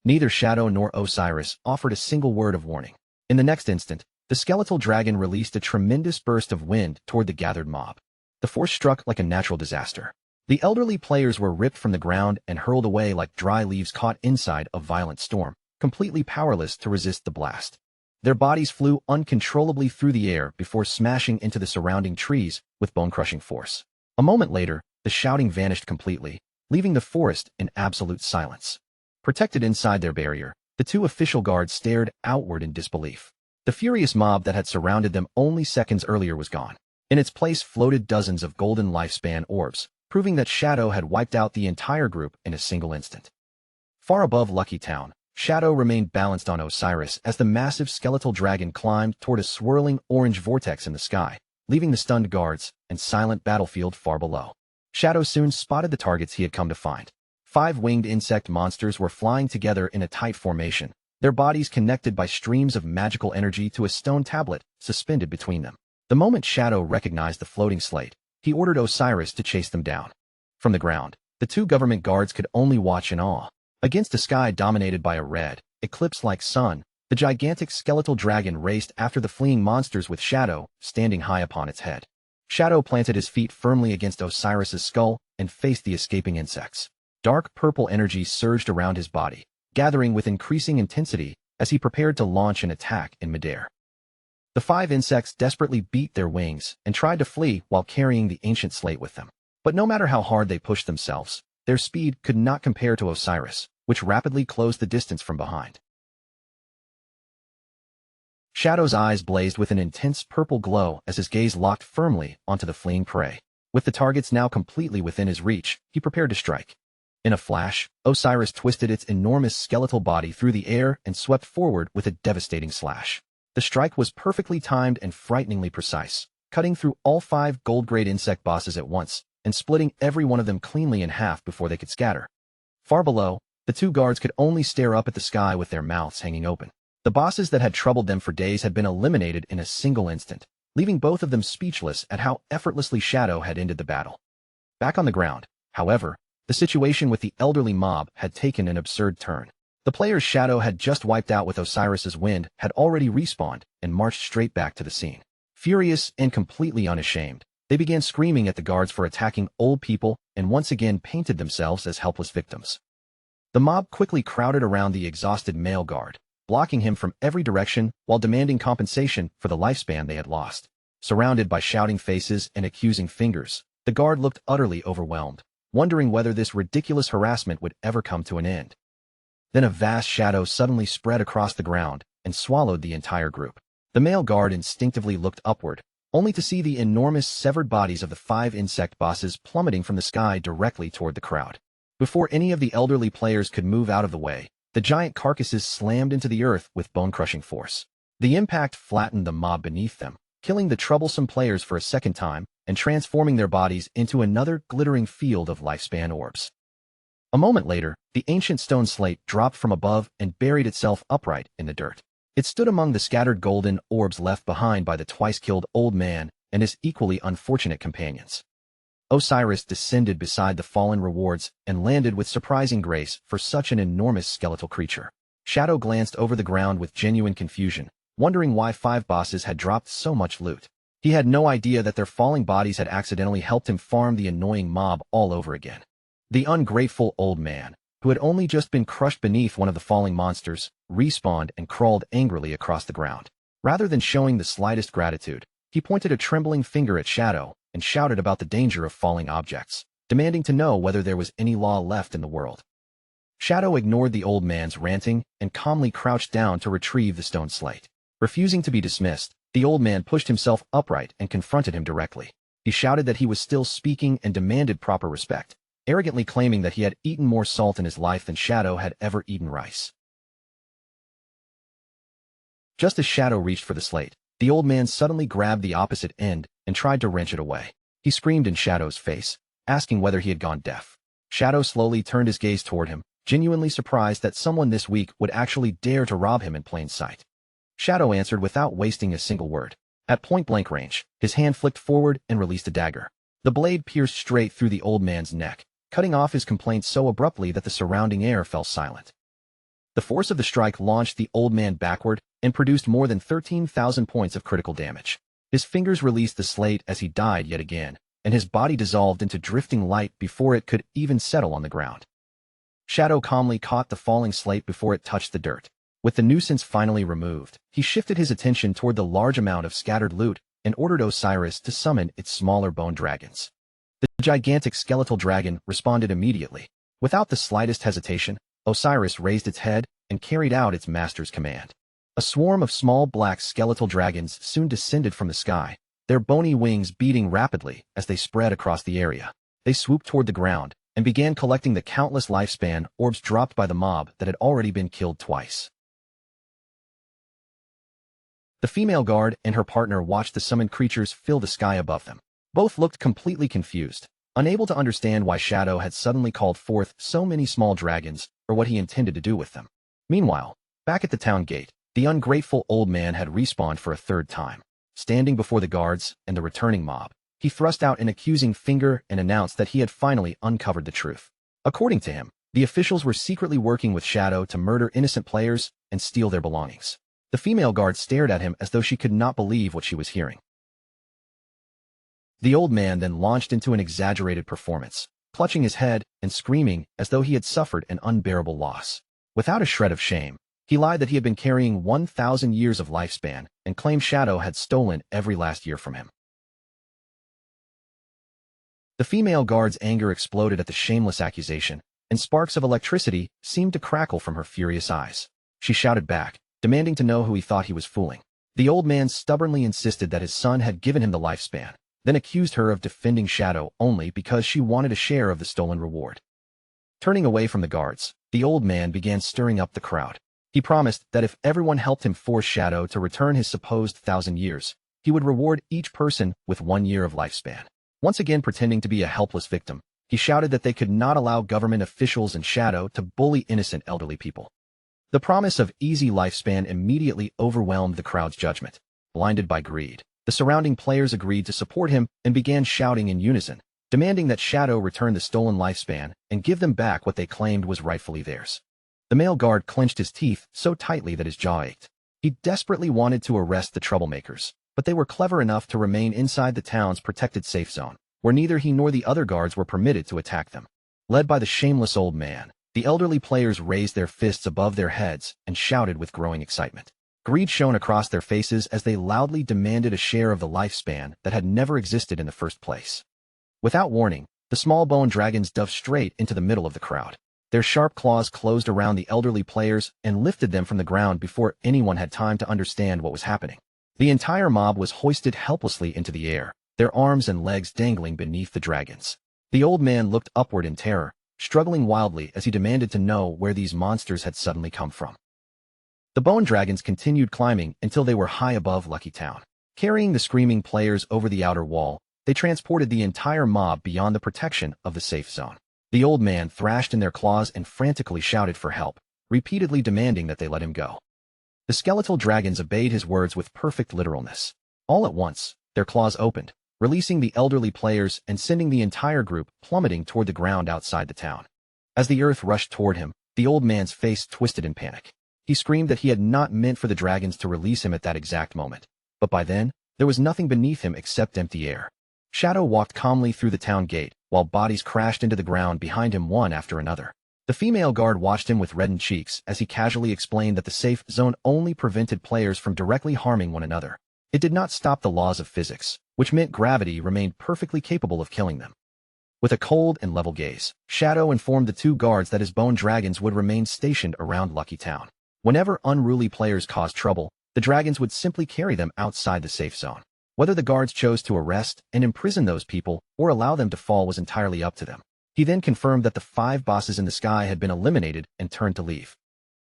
Neither Shadow nor Osiris offered a single word of warning. In the next instant, the skeletal dragon released a tremendous burst of wind toward the gathered mob. The force struck like a natural disaster. The elderly players were ripped from the ground and hurled away like dry leaves caught inside a violent storm, completely powerless to resist the blast. Their bodies flew uncontrollably through the air before smashing into the surrounding trees with bone-crushing force. A moment later, the shouting vanished completely, leaving the forest in absolute silence. Protected inside their barrier, the two official guards stared outward in disbelief. The furious mob that had surrounded them only seconds earlier was gone. In its place floated dozens of golden lifespan orbs, proving that Shadow had wiped out the entire group in a single instant. Far above Lucky Town, Shadow remained balanced on Osiris as the massive skeletal dragon climbed toward a swirling orange vortex in the sky, leaving the stunned guards and silent battlefield far below. Shadow soon spotted the targets he had come to find. 5 winged insect monsters were flying together in a tight formation, their bodies connected by streams of magical energy to a stone tablet suspended between them. The moment Shadow recognized the floating slate, he ordered Osiris to chase them down. From the ground, the 2 government guards could only watch in awe. Against a sky dominated by a red, eclipse-like sun, the gigantic skeletal dragon raced after the fleeing monsters with Shadow standing high upon its head. Shadow planted his feet firmly against Osiris's skull and faced the escaping insects. Dark purple energy surged around his body, gathering with increasing intensity as he prepared to launch an attack in midair. The 5 insects desperately beat their wings and tried to flee while carrying the ancient slate with them. But no matter how hard they pushed themselves, their speed could not compare to Osiris, which rapidly closed the distance from behind. Shadow's eyes blazed with an intense purple glow as his gaze locked firmly onto the fleeing prey. With the targets now completely within his reach, he prepared to strike. In a flash, Osiris twisted its enormous skeletal body through the air and swept forward with a devastating slash. The strike was perfectly timed and frighteningly precise, cutting through all 5 gold-grade insect bosses at once and splitting every one of them cleanly in half before they could scatter. Far below, the 2 guards could only stare up at the sky with their mouths hanging open. The bosses that had troubled them for days had been eliminated in a single instant, leaving both of them speechless at how effortlessly Shadow had ended the battle. Back on the ground, however, the situation with the elderly mob had taken an absurd turn. The players Shadow had just wiped out with Osiris's wind had already respawned and marched straight back to the scene. Furious and completely unashamed, they began screaming at the guards for attacking old people and once again painted themselves as helpless victims. The mob quickly crowded around the exhausted male guard, blocking him from every direction while demanding compensation for the lifespan they had lost. Surrounded by shouting faces and accusing fingers, the guard looked utterly overwhelmed, wondering whether this ridiculous harassment would ever come to an end. Then a vast shadow suddenly spread across the ground and swallowed the entire group. The male guard instinctively looked upward, only to see the enormous severed bodies of the 5 insect bosses plummeting from the sky directly toward the crowd. Before any of the elderly players could move out of the way, the giant carcasses slammed into the earth with bone-crushing force. The impact flattened the mob beneath them, killing the troublesome players for a second time and transforming their bodies into another glittering field of lifespan orbs. A moment later, the ancient stone slate dropped from above and buried itself upright in the dirt. It stood among the scattered golden orbs left behind by the twice-killed old man and his equally unfortunate companions. Osiris descended beside the fallen rewards and landed with surprising grace for such an enormous skeletal creature. Shadow glanced over the ground with genuine confusion, wondering why 5 bosses had dropped so much loot. He had no idea that their falling bodies had accidentally helped him farm the annoying mob all over again. The ungrateful old man, who had only just been crushed beneath one of the falling monsters, respawned and crawled angrily across the ground. Rather than showing the slightest gratitude, he pointed a trembling finger at Shadow and shouted about the danger of falling objects, demanding to know whether there was any law left in the world. Shadow ignored the old man's ranting and calmly crouched down to retrieve the stone slate. Refusing to be dismissed, the old man pushed himself upright and confronted him directly. He shouted that he was still speaking and demanded proper respect, arrogantly claiming that he had eaten more salt in his life than Shadow had ever eaten rice. Just as Shadow reached for the slate, the old man suddenly grabbed the opposite end and tried to wrench it away. He screamed in Shadow's face, asking whether he had gone deaf. Shadow slowly turned his gaze toward him, genuinely surprised that someone this weak would actually dare to rob him in plain sight. Shadow answered without wasting a single word. At point-blank range, his hand flicked forward and released a dagger. The blade pierced straight through the old man's neck, cutting off his complaint so abruptly that the surrounding air fell silent. The force of the strike launched the old man backward and produced more than 13,000 points of critical damage. His fingers released the slate as he died yet again, and his body dissolved into drifting light before it could even settle on the ground. Shadow calmly caught the falling slate before it touched the dirt. With the nuisance finally removed, he shifted his attention toward the large amount of scattered loot and ordered Osiris to summon its smaller bone dragons. The gigantic skeletal dragon responded immediately. Without the slightest hesitation, Osiris raised its head and carried out its master's command. A swarm of small black skeletal dragons soon descended from the sky, their bony wings beating rapidly as they spread across the area. They swooped toward the ground and began collecting the countless lifespan orbs dropped by the mob that had already been killed twice. The female guard and her partner watched the summoned creatures fill the sky above them. Both looked completely confused, unable to understand why Shadow had suddenly called forth so many small dragons or what he intended to do with them. Meanwhile, back at the town gate, the ungrateful old man had respawned for a third time. Standing before the guards and the returning mob, he thrust out an accusing finger and announced that he had finally uncovered the truth. According to him, the officials were secretly working with Shadow to murder innocent players and steal their belongings. The female guard stared at him as though she could not believe what she was hearing. The old man then launched into an exaggerated performance, clutching his head and screaming as though he had suffered an unbearable loss. Without a shred of shame, he lied that he had been carrying 1,000 years of lifespan and claimed Shadow had stolen every last year from him. The female guard's anger exploded at the shameless accusation, and sparks of electricity seemed to crackle from her furious eyes. She shouted back, demanding to know who he thought he was fooling. The old man stubbornly insisted that his son had given him the lifespan, then accused her of defending Shadow only because she wanted a share of the stolen reward. Turning away from the guards, the old man began stirring up the crowd. He promised that if everyone helped him force Shadow to return his supposed 1,000 years, he would reward each person with 1 year of lifespan. Once again pretending to be a helpless victim, he shouted that they could not allow government officials and Shadow to bully innocent elderly people. The promise of easy lifespan immediately overwhelmed the crowd's judgment. Blinded by greed, the surrounding players agreed to support him and began shouting in unison, demanding that Shadow return the stolen lifespan and give them back what they claimed was rightfully theirs. The male guard clenched his teeth so tightly that his jaw ached. He desperately wanted to arrest the troublemakers, but they were clever enough to remain inside the town's protected safe zone, where neither he nor the other guards were permitted to attack them. Led by the shameless old man, the elderly players raised their fists above their heads and shouted with growing excitement. Greed shone across their faces as they loudly demanded a share of the lifespan that had never existed in the first place. Without warning, the small bone dragons dove straight into the middle of the crowd. Their sharp claws closed around the elderly players and lifted them from the ground before anyone had time to understand what was happening. The entire mob was hoisted helplessly into the air, their arms and legs dangling beneath the dragons. The old man looked upward in terror, struggling wildly as he demanded to know where these monsters had suddenly come from. The bone dragons continued climbing until they were high above Lucky Town. Carrying the screaming players over the outer wall, they transported the entire mob beyond the protection of the safe zone. The old man thrashed in their claws and frantically shouted for help, repeatedly demanding that they let him go. The skeletal dragons obeyed his words with perfect literalness. All at once, their claws opened, releasing the elderly players and sending the entire group plummeting toward the ground outside the town. As the earth rushed toward him, the old man's face twisted in panic. He screamed that he had not meant for the dragons to release him at that exact moment. But by then, there was nothing beneath him except empty air. Shadow walked calmly through the town gate, while bodies crashed into the ground behind him one after another. The female guard watched him with reddened cheeks as he casually explained that the safe zone only prevented players from directly harming one another. It did not stop the laws of physics, which meant gravity remained perfectly capable of killing them. With a cold and level gaze, Shadow informed the two guards that his bone dragons would remain stationed around Lucky Town. Whenever unruly players caused trouble, the dragons would simply carry them outside the safe zone. Whether the guards chose to arrest and imprison those people or allow them to fall was entirely up to them. He then confirmed that the 5 bosses in the sky had been eliminated and turned to leave.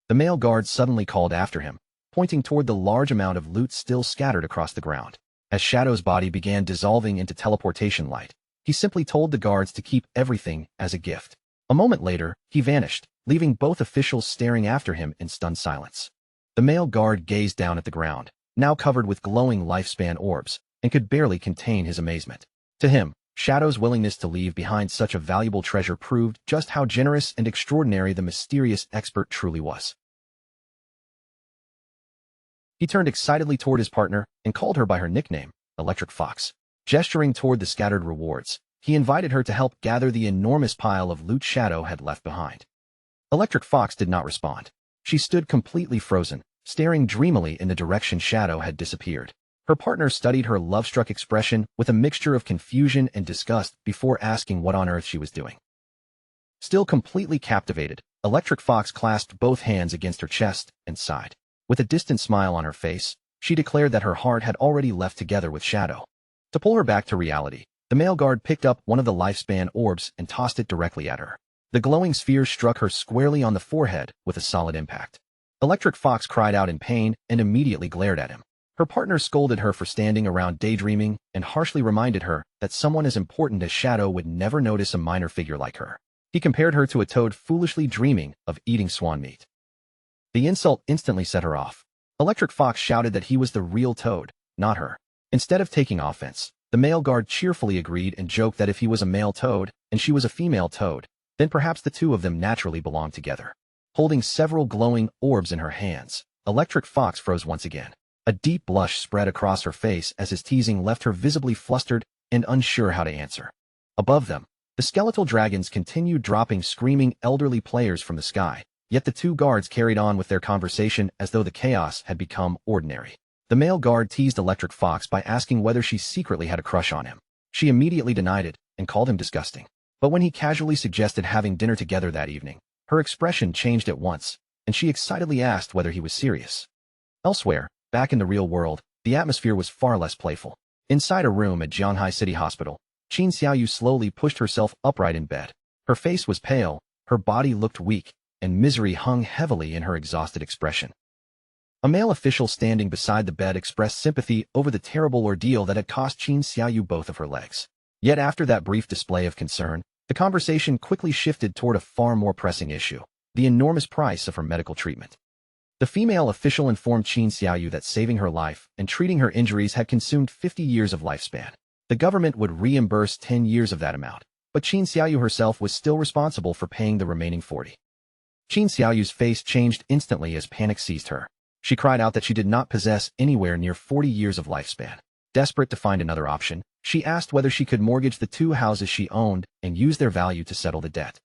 The male guard suddenly called after him, pointing toward the large amount of loot still scattered across the ground. As Shadow's body began dissolving into teleportation light, he simply told the guards to keep everything as a gift. A moment later, he vanished, leaving both officials staring after him in stunned silence. The male guard gazed down at the ground, now covered with glowing lifespan orbs, and could barely contain his amazement. To him, Shadow's willingness to leave behind such a valuable treasure proved just how generous and extraordinary the mysterious expert truly was. He turned excitedly toward his partner and called her by her nickname, Electric Fox. Gesturing toward the scattered rewards, he invited her to help gather the enormous pile of loot Shadow had left behind. Electric Fox did not respond. She stood completely frozen, staring dreamily in the direction Shadow had disappeared. Her partner studied her love-struck expression with a mixture of confusion and disgust before asking what on earth she was doing. Still completely captivated, Electric Fox clasped both hands against her chest and sighed. With a distant smile on her face, she declared that her heart had already left together with Shadow. To pull her back to reality, the male guard picked up one of the lifespan orbs and tossed it directly at her. The glowing sphere struck her squarely on the forehead with a solid impact. Electric Fox cried out in pain and immediately glared at him. Her partner scolded her for standing around daydreaming and harshly reminded her that someone as important as Shadow would never notice a minor figure like her. He compared her to a toad foolishly dreaming of eating swan meat. The insult instantly set her off. Electric Fox shouted that he was the real toad, not her. Instead of taking offense, the male guard cheerfully agreed and joked that if he was a male toad and she was a female toad, then perhaps the two of them naturally belonged together. Holding several glowing orbs in her hands, Electric Fox froze once again. A deep blush spread across her face as his teasing left her visibly flustered and unsure how to answer. Above them, the skeletal dragons continued dropping screaming elderly players from the sky, yet the two guards carried on with their conversation as though the chaos had become ordinary. The male guard teased Electric Fox by asking whether she secretly had a crush on him. She immediately denied it and called him disgusting. But when he casually suggested having dinner together that evening, her expression changed at once, and she excitedly asked whether he was serious. Elsewhere, back in the real world, the atmosphere was far less playful. Inside a room at Jianhai City Hospital, Qin Xiaoyu slowly pushed herself upright in bed. Her face was pale, her body looked weak, and misery hung heavily in her exhausted expression. A male official standing beside the bed expressed sympathy over the terrible ordeal that had cost Qin Xiaoyu both of her legs. Yet after that brief display of concern, the conversation quickly shifted toward a far more pressing issue: the enormous price of her medical treatment. The female official informed Qin Xiaoyu that saving her life and treating her injuries had consumed 50 years of lifespan. The government would reimburse 10 years of that amount, but Qin Xiaoyu herself was still responsible for paying the remaining 40. Qin Xiaoyu's face changed instantly as panic seized her. She cried out that she did not possess anywhere near 40 years of lifespan. Desperate to find another option, she asked whether she could mortgage the 2 houses she owned and use their value to settle the debt.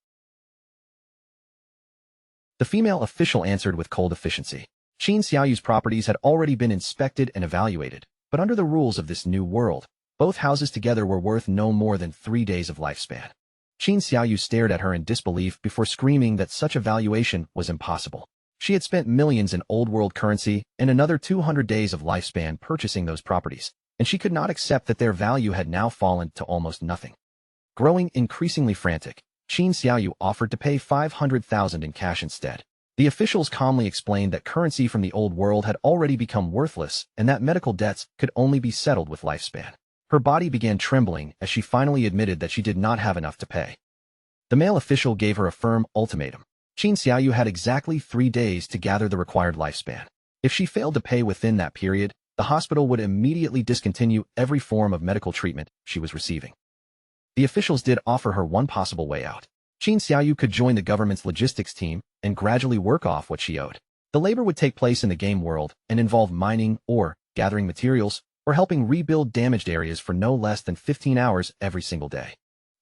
The female official answered with cold efficiency. Qin Xiaoyu's properties had already been inspected and evaluated, but under the rules of this new world, both houses together were worth no more than 3 days of lifespan. Qin Xiaoyu stared at her in disbelief before screaming that such a valuation was impossible. She had spent millions in old world currency and another 200 days of lifespan purchasing those properties, and she could not accept that their value had now fallen to almost nothing. Growing increasingly frantic, Qin Xiaoyu offered to pay 500,000 in cash instead. The officials calmly explained that currency from the old world had already become worthless and that medical debts could only be settled with lifespan. Her body began trembling as she finally admitted that she did not have enough to pay. The male official gave her a firm ultimatum. Qin Xiaoyu had exactly 3 days to gather the required lifespan. If she failed to pay within that period, the hospital would immediately discontinue every form of medical treatment she was receiving. The officials did offer her one possible way out. Qin Xiaoyu could join the government's logistics team and gradually work off what she owed. The labor would take place in the game world and involve mining or gathering materials or helping rebuild damaged areas for no less than 15 hours every single day.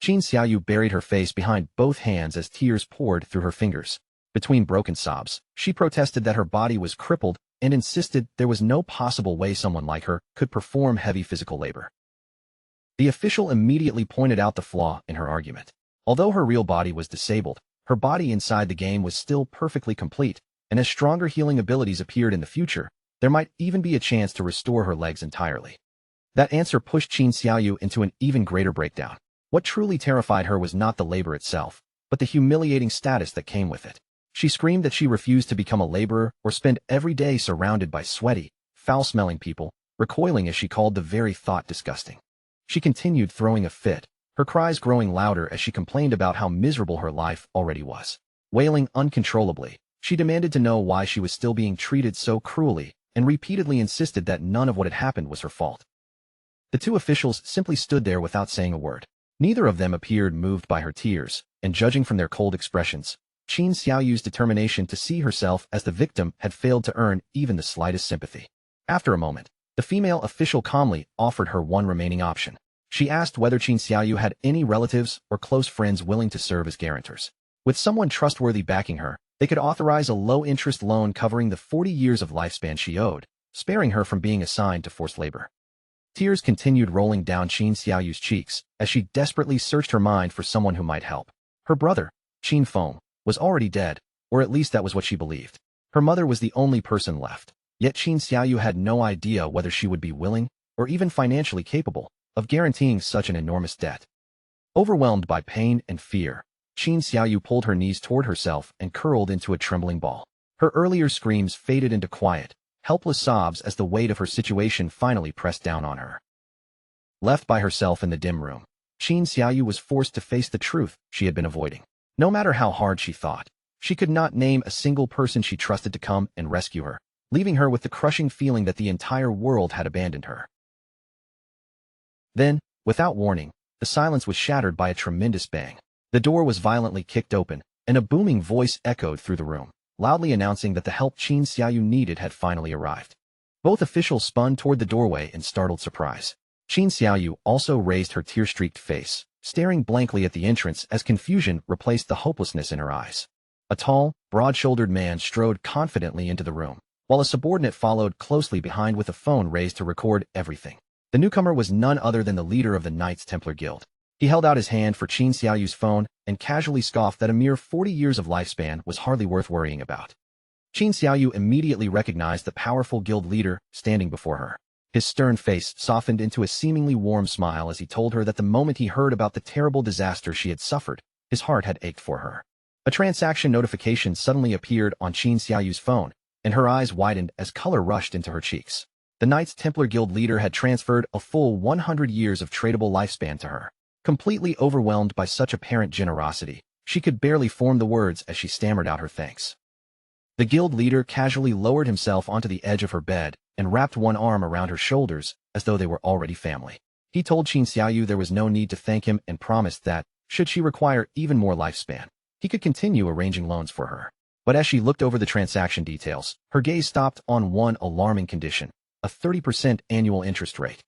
Qin Xiaoyu buried her face behind both hands as tears poured through her fingers. Between broken sobs, she protested that her body was crippled and insisted there was no possible way someone like her could perform heavy physical labor. The official immediately pointed out the flaw in her argument. Although her real body was disabled, her body inside the game was still perfectly complete, and as stronger healing abilities appeared in the future, there might even be a chance to restore her legs entirely. That answer pushed Qin Xiaoyu into an even greater breakdown. What truly terrified her was not the labor itself, but the humiliating status that came with it. She screamed that she refused to become a laborer or spend every day surrounded by sweaty, foul-smelling people, recoiling as she called the very thought disgusting. She continued throwing a fit, her cries growing louder as she complained about how miserable her life already was. Wailing uncontrollably, she demanded to know why she was still being treated so cruelly and repeatedly insisted that none of what had happened was her fault. The two officials simply stood there without saying a word. Neither of them appeared moved by her tears, and judging from their cold expressions, Qin Xiaoyu's determination to see herself as the victim had failed to earn even the slightest sympathy. After a moment, the female official calmly offered her one remaining option. She asked whether Qin Xiaoyu had any relatives or close friends willing to serve as guarantors. With someone trustworthy backing her, they could authorize a low-interest loan covering the 40 years of lifespan she owed, sparing her from being assigned to forced labor. Tears continued rolling down Qin Xiaoyu's cheeks as she desperately searched her mind for someone who might help. Her brother, Qin Feng, was already dead, or at least that was what she believed. Her mother was the only person left, yet Qin Xiaoyu had no idea whether she would be willing, or even financially capable, of guaranteeing such an enormous debt. Overwhelmed by pain and fear, Qin Xiaoyu pulled her knees toward herself and curled into a trembling ball. Her earlier screams faded into quiet, helpless sobs as the weight of her situation finally pressed down on her. Left by herself in the dim room, Qin Xiaoyu was forced to face the truth she had been avoiding. No matter how hard she thought, she could not name a single person she trusted to come and rescue her, leaving her with the crushing feeling that the entire world had abandoned her. Then, without warning, the silence was shattered by a tremendous bang. The door was violently kicked open, and a booming voice echoed through the room, loudly announcing that the help Qin Xiaoyu needed had finally arrived. Both officials spun toward the doorway in startled surprise. Qin Xiaoyu also raised her tear-streaked face, staring blankly at the entrance as confusion replaced the hopelessness in her eyes. A tall, broad-shouldered man strode confidently into the room, while a subordinate followed closely behind with a phone raised to record everything. The newcomer was none other than the leader of the Knights Templar Guild. He held out his hand for Qin Xiaoyu's phone and casually scoffed that a mere 40 years of lifespan was hardly worth worrying about. Qin Xiaoyu immediately recognized the powerful guild leader standing before her. His stern face softened into a seemingly warm smile as he told her that the moment he heard about the terrible disaster she had suffered, his heart had ached for her. A transaction notification suddenly appeared on Qin Xiaoyu's phone, and her eyes widened as color rushed into her cheeks. The Knights Templar Guild leader had transferred a full 100 years of tradable lifespan to her. Completely overwhelmed by such apparent generosity, she could barely form the words as she stammered out her thanks. The guild leader casually lowered himself onto the edge of her bed and wrapped one arm around her shoulders as though they were already family. He told Qin Xiaoyu there was no need to thank him and promised that, should she require even more lifespan, he could continue arranging loans for her. But as she looked over the transaction details, her gaze stopped on one alarming condition: a 30% annual interest rate.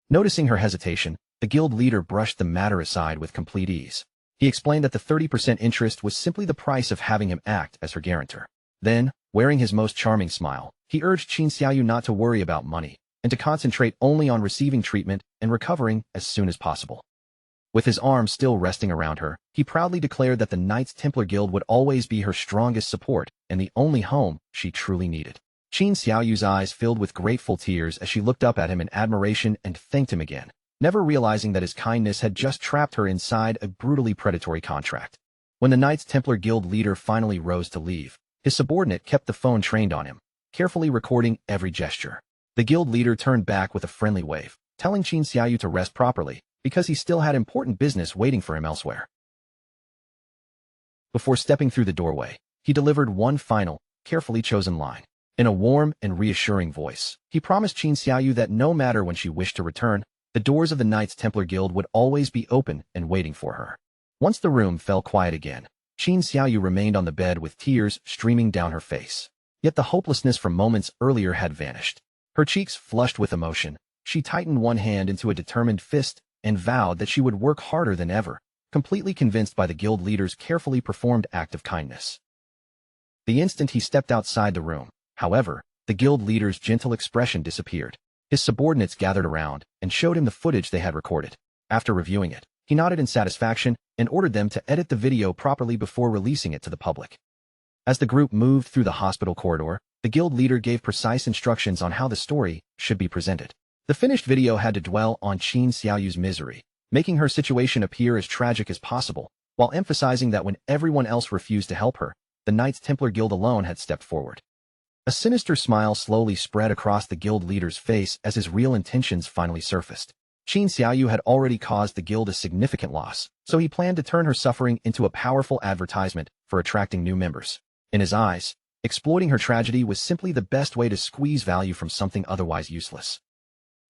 Noticing her hesitation, the guild leader brushed the matter aside with complete ease. He explained that the 30% interest was simply the price of having him act as her guarantor. Then, wearing his most charming smile, he urged Qin Xiaoyu not to worry about money, and to concentrate only on receiving treatment and recovering as soon as possible. With his arm still resting around her, he proudly declared that the Knights Templar Guild would always be her strongest support and the only home she truly needed. Qin Xiaoyu's eyes filled with grateful tears as she looked up at him in admiration and thanked him again, never realizing that his kindness had just trapped her inside a brutally predatory contract. When the Knights Templar Guild leader finally rose to leave, his subordinate kept the phone trained on him, carefully recording every gesture. The guild leader turned back with a friendly wave, telling Qin Xiaoyu to rest properly, because he still had important business waiting for him elsewhere. Before stepping through the doorway, he delivered one final, carefully chosen line. In a warm and reassuring voice, he promised Qin Xiaoyu that no matter when she wished to return, the doors of the Knights Templar Guild would always be open and waiting for her. Once the room fell quiet again, Qin Xiaoyu remained on the bed with tears streaming down her face. Yet the hopelessness from moments earlier had vanished. Her cheeks flushed with emotion, she tightened one hand into a determined fist and vowed that she would work harder than ever, completely convinced by the guild leader's carefully performed act of kindness. The instant he stepped outside the room, however, the guild leader's gentle expression disappeared. His subordinates gathered around and showed him the footage they had recorded. After reviewing it, he nodded in satisfaction and ordered them to edit the video properly before releasing it to the public. As the group moved through the hospital corridor, the guild leader gave precise instructions on how the story should be presented. The finished video had to dwell on Qin Xiaoyu's misery, making her situation appear as tragic as possible, while emphasizing that when everyone else refused to help her, the Knights Templar Guild alone had stepped forward. A sinister smile slowly spread across the guild leader's face as his real intentions finally surfaced. Qin Xiaoyu had already caused the guild a significant loss, so he planned to turn her suffering into a powerful advertisement for attracting new members. In his eyes, exploiting her tragedy was simply the best way to squeeze value from something otherwise useless.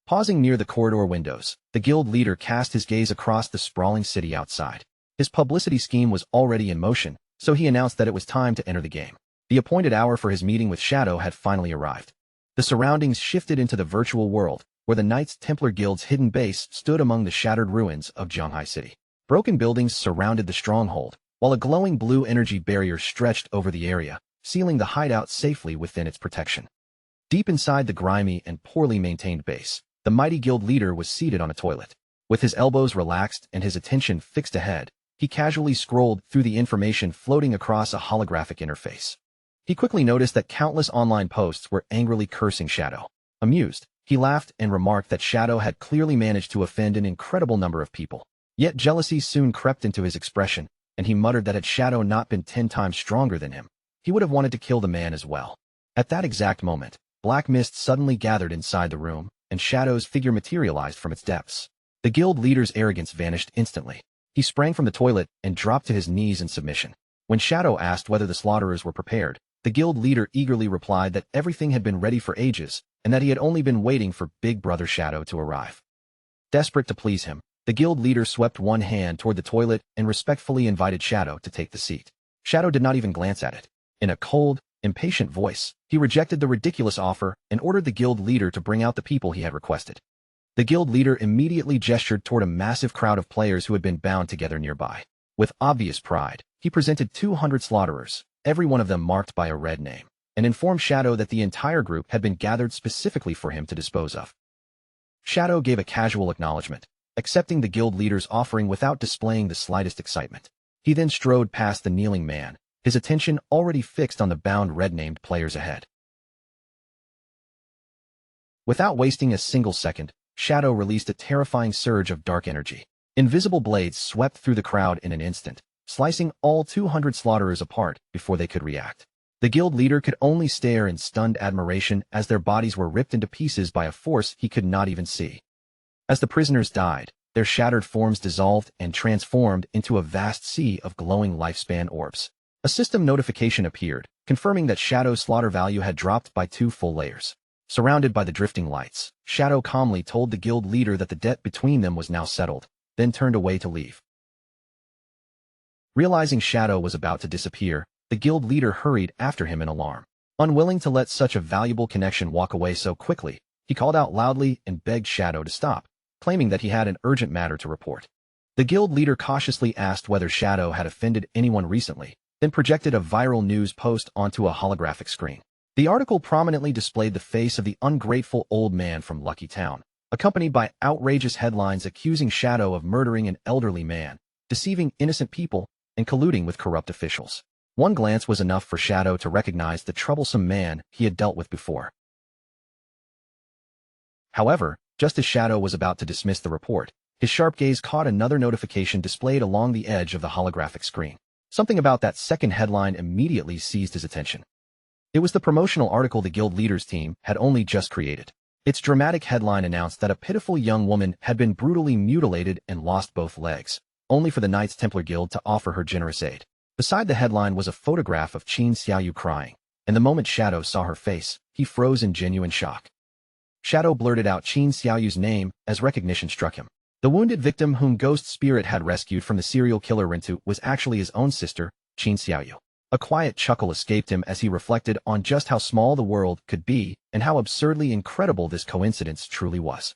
Pausing near the corridor windows, the guild leader cast his gaze across the sprawling city outside. His publicity scheme was already in motion, so he announced that it was time to enter the game. The appointed hour for his meeting with Shadow had finally arrived. The surroundings shifted into the virtual world, where the Knights Templar Guild's hidden base stood among the shattered ruins of Shanghai City. Broken buildings surrounded the stronghold, while a glowing blue energy barrier stretched over the area, sealing the hideout safely within its protection. Deep inside the grimy and poorly maintained base, the mighty guild leader was seated on a toilet. With his elbows relaxed and his attention fixed ahead, he casually scrolled through the information floating across a holographic interface. He quickly noticed that countless online posts were angrily cursing Shadow. Amused, he laughed and remarked that Shadow had clearly managed to offend an incredible number of people. Yet jealousy soon crept into his expression, and he muttered that had Shadow not been 10 times stronger than him, he would have wanted to kill the man as well. At that exact moment, black mist suddenly gathered inside the room, and Shadow's figure materialized from its depths. The guild leader's arrogance vanished instantly. He sprang from the toilet and dropped to his knees in submission. When Shadow asked whether the slaughterers were prepared, the guild leader eagerly replied that everything had been ready for ages, and that he had only been waiting for Big Brother Shadow to arrive. Desperate to please him, the guild leader swept one hand toward the toilet and respectfully invited Shadow to take the seat. Shadow did not even glance at it. In a cold, impatient voice, he rejected the ridiculous offer and ordered the guild leader to bring out the people he had requested. The guild leader immediately gestured toward a massive crowd of players who had been bound together nearby. With obvious pride, he presented 200 slaughterers, every one of them marked by a red name, and informed Shadow that the entire group had been gathered specifically for him to dispose of. Shadow gave a casual acknowledgement, accepting the guild leader's offering without displaying the slightest excitement. He then strode past the kneeling man, his attention already fixed on the bound red-named players ahead. Without wasting a single second, Shadow released a terrifying surge of dark energy. Invisible blades swept through the crowd in an instant, slicing all 200 slaughterers apart before they could react. The guild leader could only stare in stunned admiration as their bodies were ripped into pieces by a force he could not even see. As the prisoners died, their shattered forms dissolved and transformed into a vast sea of glowing lifespan orbs. A system notification appeared, confirming that Shadow's slaughter value had dropped by 2 full layers. Surrounded by the drifting lights, Shadow calmly told the guild leader that the debt between them was now settled, then turned away to leave. Realizing Shadow was about to disappear, the guild leader hurried after him in alarm. Unwilling to let such a valuable connection walk away so quickly, he called out loudly and begged Shadow to stop, claiming that he had an urgent matter to report. The guild leader cautiously asked whether Shadow had offended anyone recently, then projected a viral news post onto a holographic screen. The article prominently displayed the face of the ungrateful old man from Lucky Town, accompanied by outrageous headlines accusing Shadow of murdering an elderly man, deceiving innocent people, and colluding with corrupt officials. One glance was enough for Shadow to recognize the troublesome man he had dealt with before. However, just as Shadow was about to dismiss the report, his sharp gaze caught another notification displayed along the edge of the holographic screen. Something about that second headline immediately seized his attention. It was the promotional article the guild leader's team had only just created. Its dramatic headline announced that a pitiful young woman had been brutally mutilated and lost both legs, only for the Knights Templar Guild to offer her generous aid. Beside the headline was a photograph of Qin Xiaoyu crying, and the moment Shadow saw her face, he froze in genuine shock. Shadow blurted out Qin Xiaoyu's name as recognition struck him. The wounded victim whom Ghost Spirit had rescued from the serial killer Rintu was actually his own sister, Qin Xiaoyu. A quiet chuckle escaped him as he reflected on just how small the world could be and how absurdly incredible this coincidence truly was.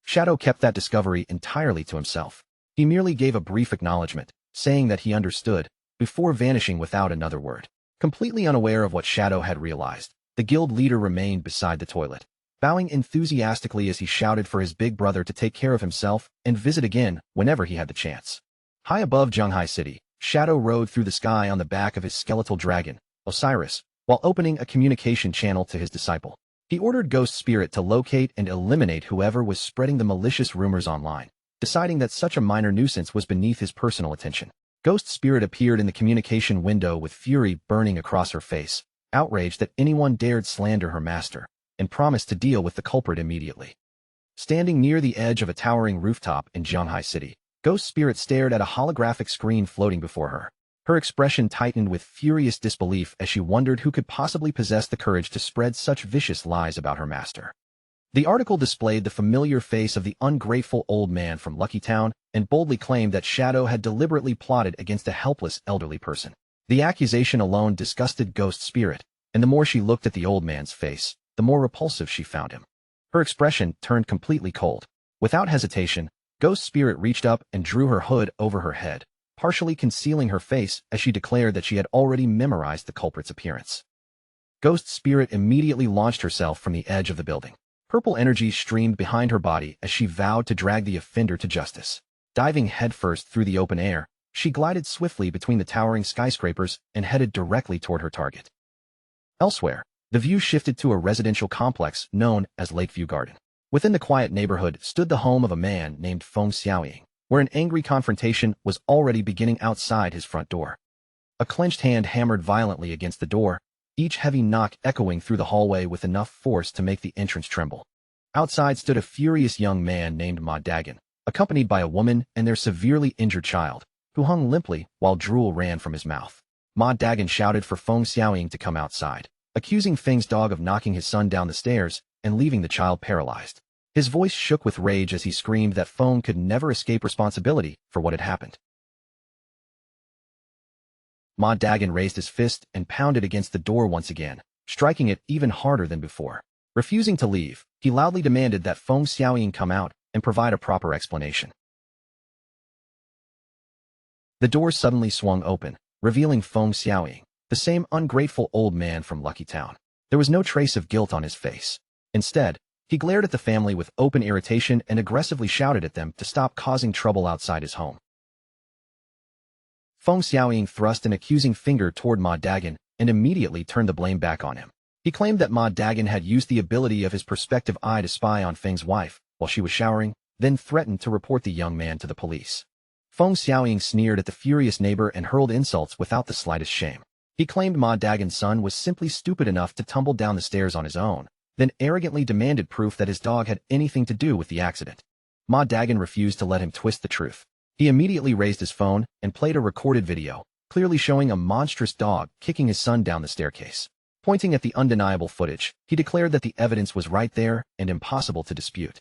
Shadow kept that discovery entirely to himself. He merely gave a brief acknowledgement, saying that he understood, before vanishing without another word. Completely unaware of what Shadow had realized, the guild leader remained beside the toilet, bowing enthusiastically as he shouted for his big brother to take care of himself and visit again whenever he had the chance. High above Shanghai City, Shadow rode through the sky on the back of his skeletal dragon, Osiris, while opening a communication channel to his disciple. He ordered Ghost Spirit to locate and eliminate whoever was spreading the malicious rumors online, deciding that such a minor nuisance was beneath his personal attention. Ghost Spirit appeared in the communication window with fury burning across her face, outraged that anyone dared slander her master, and promised to deal with the culprit immediately. Standing near the edge of a towering rooftop in Shanghai City, Ghost Spirit stared at a holographic screen floating before her. Her expression tightened with furious disbelief as she wondered who could possibly possess the courage to spread such vicious lies about her master. The article displayed the familiar face of the ungrateful old man from Lucky Town and boldly claimed that Shadow had deliberately plotted against a helpless elderly person. The accusation alone disgusted Ghost Spirit, and the more she looked at the old man's face, the more repulsive she found him. Her expression turned completely cold. Without hesitation, Ghost Spirit reached up and drew her hood over her head, partially concealing her face as she declared that she had already memorized the culprit's appearance. Ghost Spirit immediately launched herself from the edge of the building. Purple energy streamed behind her body as she vowed to drag the offender to justice. Diving headfirst through the open air, she glided swiftly between the towering skyscrapers and headed directly toward her target. Elsewhere, the view shifted to a residential complex known as Lakeview Garden. Within the quiet neighborhood stood the home of a man named Feng Xiaoying, where an angry confrontation was already beginning outside his front door. A clenched hand hammered violently against the door, each heavy knock echoing through the hallway with enough force to make the entrance tremble. Outside stood a furious young man named Ma Dagon, accompanied by a woman and their severely injured child, who hung limply while drool ran from his mouth. Ma Dagon shouted for Feng Xiaoying to come outside, accusing Feng's dog of knocking his son down the stairs and leaving the child paralyzed. His voice shook with rage as he screamed that Feng could never escape responsibility for what had happened. Ma Dagon raised his fist and pounded against the door once again, striking it even harder than before. Refusing to leave, he loudly demanded that Feng Xiaoying come out and provide a proper explanation. The door suddenly swung open, revealing Feng Xiaoying, the same ungrateful old man from Lucky Town. There was no trace of guilt on his face. Instead, he glared at the family with open irritation and aggressively shouted at them to stop causing trouble outside his home. Feng Xiaoying thrust an accusing finger toward Ma Dagon and immediately turned the blame back on him. He claimed that Ma Dagon had used the ability of his perspective eye to spy on Feng's wife while she was showering, then threatened to report the young man to the police. Feng Xiaoying sneered at the furious neighbor and hurled insults without the slightest shame. He claimed Ma Dagon's son was simply stupid enough to tumble down the stairs on his own, then arrogantly demanded proof that his dog had anything to do with the accident. Ma Dagon refused to let him twist the truth. He immediately raised his phone and played a recorded video, clearly showing a monstrous dog kicking his son down the staircase. Pointing at the undeniable footage, he declared that the evidence was right there and impossible to dispute.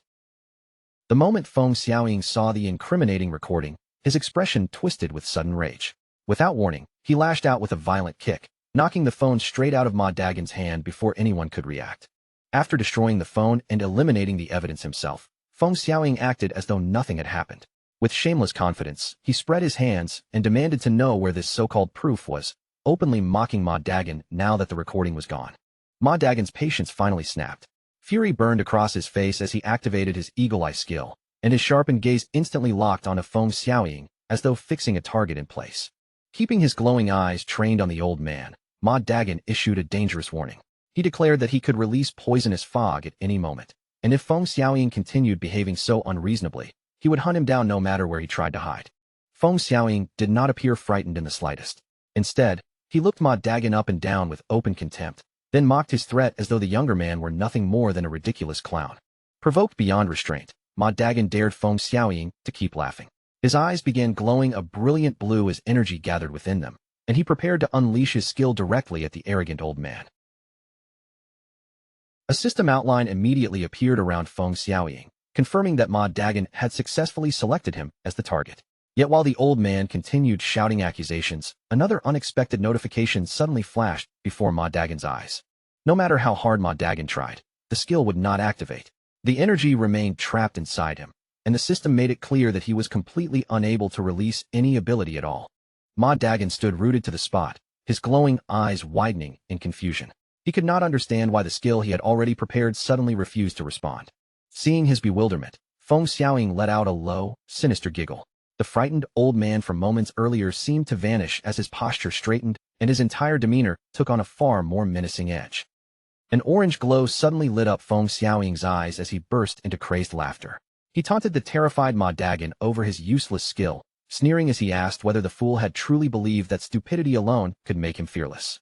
The moment Feng Xiaoying saw the incriminating recording, his expression twisted with sudden rage. Without warning, he lashed out with a violent kick, knocking the phone straight out of Ma Dagon's hand before anyone could react. After destroying the phone and eliminating the evidence himself, Feng Xiaoying acted as though nothing had happened. With shameless confidence, he spread his hands and demanded to know where this so-called proof was, openly mocking Ma Dagon now that the recording was gone. Ma Dagon's patience finally snapped. Fury burned across his face as he activated his eagle eye skill, and his sharpened gaze instantly locked onto Feng Xiaoying as though fixing a target in place. Keeping his glowing eyes trained on the old man, Ma Dagon issued a dangerous warning. He declared that he could release poisonous fog at any moment, and if Feng Xiaoying continued behaving so unreasonably, he would hunt him down no matter where he tried to hide. Feng Xiaoying did not appear frightened in the slightest. Instead, he looked Ma Dagon up and down with open contempt, then mocked his threat as though the younger man were nothing more than a ridiculous clown. Provoked beyond restraint, Ma Dagon dared Feng Xiaoying to keep laughing. His eyes began glowing a brilliant blue as energy gathered within them, and he prepared to unleash his skill directly at the arrogant old man. A system outline immediately appeared around Feng Xiaoying, confirming that Ma Dagon had successfully selected him as the target. Yet while the old man continued shouting accusations, another unexpected notification suddenly flashed before Ma Dagon's eyes. No matter how hard Ma Dagon tried, the skill would not activate. The energy remained trapped inside him, and the system made it clear that he was completely unable to release any ability at all. Ma Dagon stood rooted to the spot, his glowing eyes widening in confusion. He could not understand why the skill he had already prepared suddenly refused to respond. Seeing his bewilderment, Feng Xiaoying let out a low, sinister giggle. The frightened old man from moments earlier seemed to vanish as his posture straightened and his entire demeanor took on a far more menacing edge. An orange glow suddenly lit up Feng Xiaoying's eyes as he burst into crazed laughter. He taunted the terrified Ma Dagon over his useless skill, sneering as he asked whether the fool had truly believed that stupidity alone could make him fearless.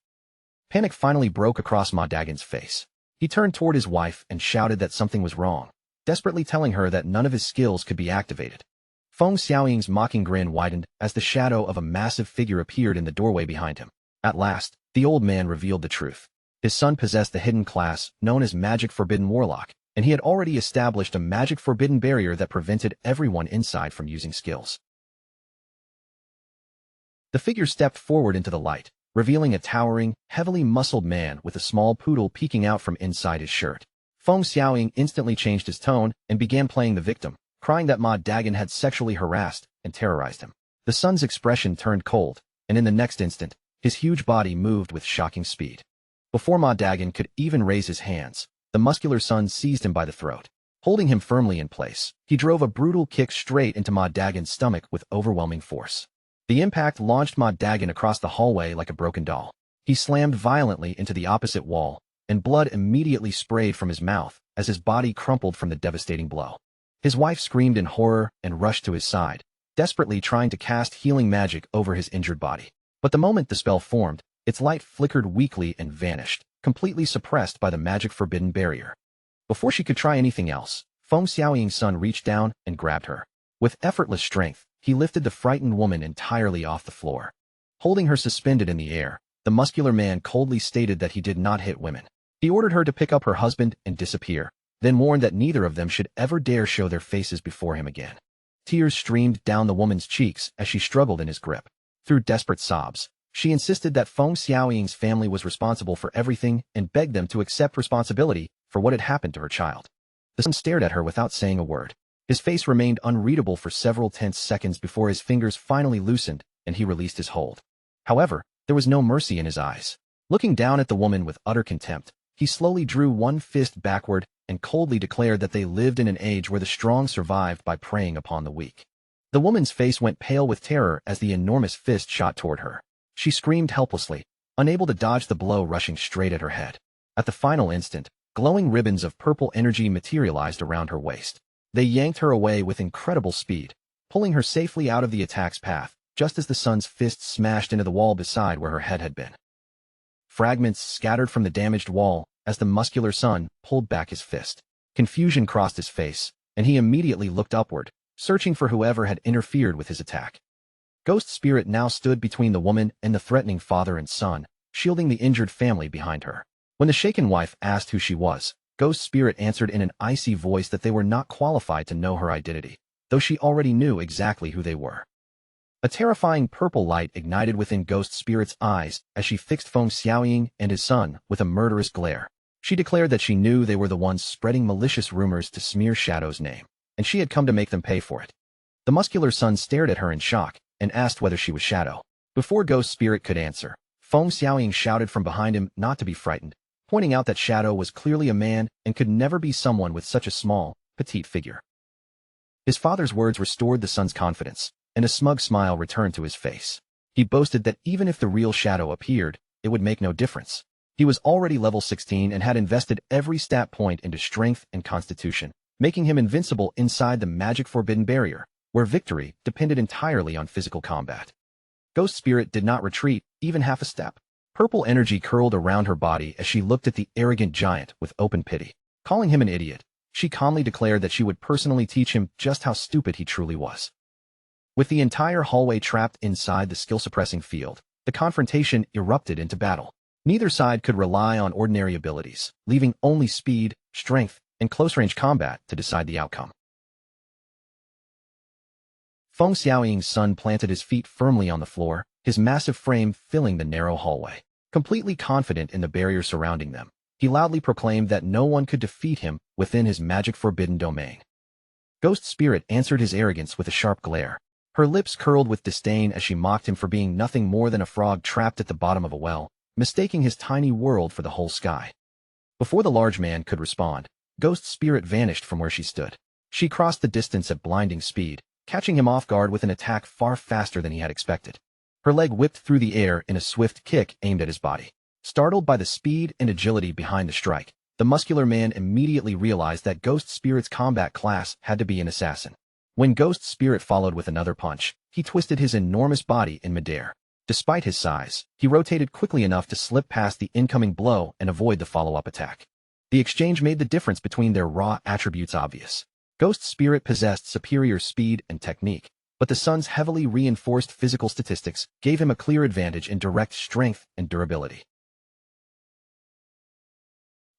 Panic finally broke across Ma Dagon's face. He turned toward his wife and shouted that something was wrong, desperately telling her that none of his skills could be activated. Feng Xiaoying's mocking grin widened as the shadow of a massive figure appeared in the doorway behind him. At last, the old man revealed the truth. His son possessed the hidden class known as Magic Forbidden Warlock, and he had already established a magic forbidden barrier that prevented everyone inside from using skills. The figure stepped forward into the light, revealing a towering, heavily muscled man with a small poodle peeking out from inside his shirt. Feng Xiaoying instantly changed his tone and began playing the victim, crying that Ma Dagon had sexually harassed and terrorized him. The son's expression turned cold, and in the next instant, his huge body moved with shocking speed. Before Ma Dagon could even raise his hands, the muscular son seized him by the throat. Holding him firmly in place, he drove a brutal kick straight into Ma Dagon's stomach with overwhelming force. The impact launched Ma Dagon across the hallway like a broken doll. He slammed violently into the opposite wall, and blood immediately sprayed from his mouth as his body crumpled from the devastating blow. His wife screamed in horror and rushed to his side, desperately trying to cast healing magic over his injured body. But the moment the spell formed, its light flickered weakly and vanished, completely suppressed by the magic forbidden barrier. Before she could try anything else, Feng Xiaoying's son reached down and grabbed her. With effortless strength, he lifted the frightened woman entirely off the floor. Holding her suspended in the air, the muscular man coldly stated that he did not hit women. He ordered her to pick up her husband and disappear, then warned that neither of them should ever dare show their faces before him again. Tears streamed down the woman's cheeks as she struggled in his grip. Through desperate sobs, she insisted that Feng Xiaoying's family was responsible for everything and begged them to accept responsibility for what had happened to her child. The son stared at her without saying a word. His face remained unreadable for several tense seconds before his fingers finally loosened and he released his hold. However, there was no mercy in his eyes. Looking down at the woman with utter contempt, he slowly drew one fist backward and coldly declared that they lived in an age where the strong survived by preying upon the weak. The woman's face went pale with terror as the enormous fist shot toward her. She screamed helplessly, unable to dodge the blow rushing straight at her head. At the final instant, glowing ribbons of purple energy materialized around her waist. They yanked her away with incredible speed, pulling her safely out of the attack's path, just as the son's fist smashed into the wall beside where her head had been. Fragments scattered from the damaged wall as the muscular son pulled back his fist. Confusion crossed his face, and he immediately looked upward, searching for whoever had interfered with his attack. Ghost Spirit now stood between the woman and the threatening father and son, shielding the injured family behind her. When the shaken wife asked who she was, Ghost Spirit answered in an icy voice that they were not qualified to know her identity, though she already knew exactly who they were. A terrifying purple light ignited within Ghost Spirit's eyes as she fixed Feng Xiaoying and his son with a murderous glare. She declared that she knew they were the ones spreading malicious rumors to smear Shadow's name, and she had come to make them pay for it. The muscular son stared at her in shock and asked whether she was Shadow. Before Ghost Spirit could answer, Feng Xiaoying shouted from behind him not to be frightened, pointing out that Shadow was clearly a man and could never be someone with such a small, petite figure. His father's words restored the son's confidence, and a smug smile returned to his face. He boasted that even if the real Shadow appeared, it would make no difference. He was already level 16 and had invested every stat point into strength and constitution, making him invincible inside the magic forbidden barrier, where victory depended entirely on physical combat. Ghost Spirit did not retreat even half a step. Purple energy curled around her body as she looked at the arrogant giant with open pity. Calling him an idiot, she calmly declared that she would personally teach him just how stupid he truly was. With the entire hallway trapped inside the skill-suppressing field, the confrontation erupted into battle. Neither side could rely on ordinary abilities, leaving only speed, strength, and close-range combat to decide the outcome. Feng Xiaoying's son planted his feet firmly on the floor, his massive frame filling the narrow hallway. Completely confident in the barrier surrounding them, he loudly proclaimed that no one could defeat him within his magic-forbidden domain. Ghost Spirit answered his arrogance with a sharp glare. Her lips curled with disdain as she mocked him for being nothing more than a frog trapped at the bottom of a well, mistaking his tiny world for the whole sky. Before the large man could respond, Ghost Spirit vanished from where she stood. She crossed the distance at blinding speed, catching him off guard with an attack far faster than he had expected. Her leg whipped through the air in a swift kick aimed at his body. Startled by the speed and agility behind the strike, the muscular man immediately realized that Ghost Spirit's combat class had to be an assassin. When Ghost Spirit followed with another punch, he twisted his enormous body in midair. Despite his size, he rotated quickly enough to slip past the incoming blow and avoid the follow-up attack. The exchange made the difference between their raw attributes obvious. Ghost Spirit possessed superior speed and technique, but the son's heavily reinforced physical statistics gave him a clear advantage in direct strength and durability.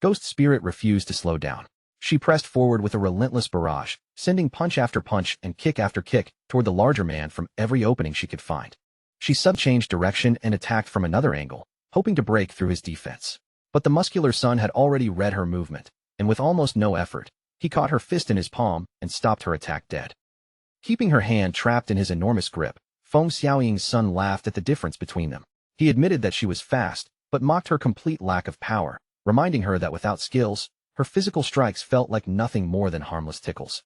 Ghost Spirit refused to slow down. She pressed forward with a relentless barrage, sending punch after punch and kick after kick toward the larger man from every opening she could find. She sub-changed direction and attacked from another angle, hoping to break through his defense. But the muscular son had already read her movement. and with almost no effort, he caught her fist in his palm and stopped her attack dead. Keeping her hand trapped in his enormous grip, Feng Xiaoying's son laughed at the difference between them. He admitted that she was fast, but mocked her complete lack of power, reminding her that without skills, her physical strikes felt like nothing more than harmless tickles.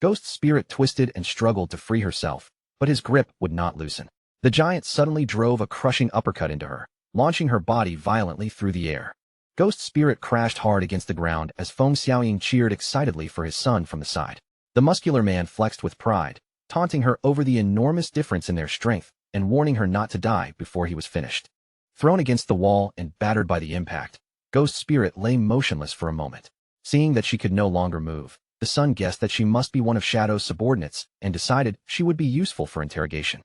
Ghost's spirit twisted and struggled to free herself, but his grip would not loosen. The giant suddenly drove a crushing uppercut into her, launching her body violently through the air. Ghost's spirit crashed hard against the ground as Feng Xiaoying cheered excitedly for his son from the side. The muscular man flexed with pride, taunting her over the enormous difference in their strength and warning her not to die before he was finished. Thrown against the wall and battered by the impact, Ghost's spirit lay motionless for a moment. Seeing that she could no longer move, the son guessed that she must be one of Shadow's subordinates and decided she would be useful for interrogation.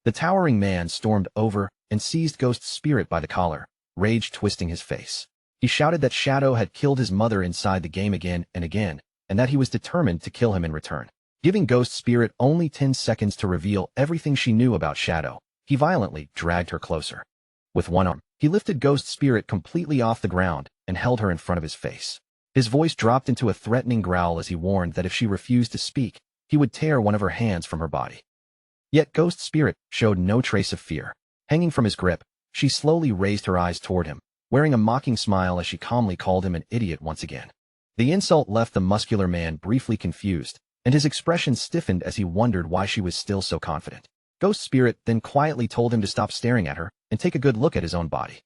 The towering man stormed over and seized Ghost's spirit by the collar, rage twisting his face. He shouted that Shadow had killed his mother inside the game again and again, and that he was determined to kill him in return. Giving Ghost's spirit only 10 seconds to reveal everything she knew about Shadow, he violently dragged her closer. With one arm, he lifted Ghost's spirit completely off the ground and held her in front of his face. His voice dropped into a threatening growl as he warned that if she refused to speak, he would tear one of her hands from her body. Yet Ghost's spirit showed no trace of fear. Hanging from his grip, she slowly raised her eyes toward him, wearing a mocking smile as she calmly called him an idiot once again. The insult left the muscular man briefly confused, and his expression stiffened as he wondered why she was still so confident. Ghost's spirit then quietly told him to stop staring at her and take a good look at his own body.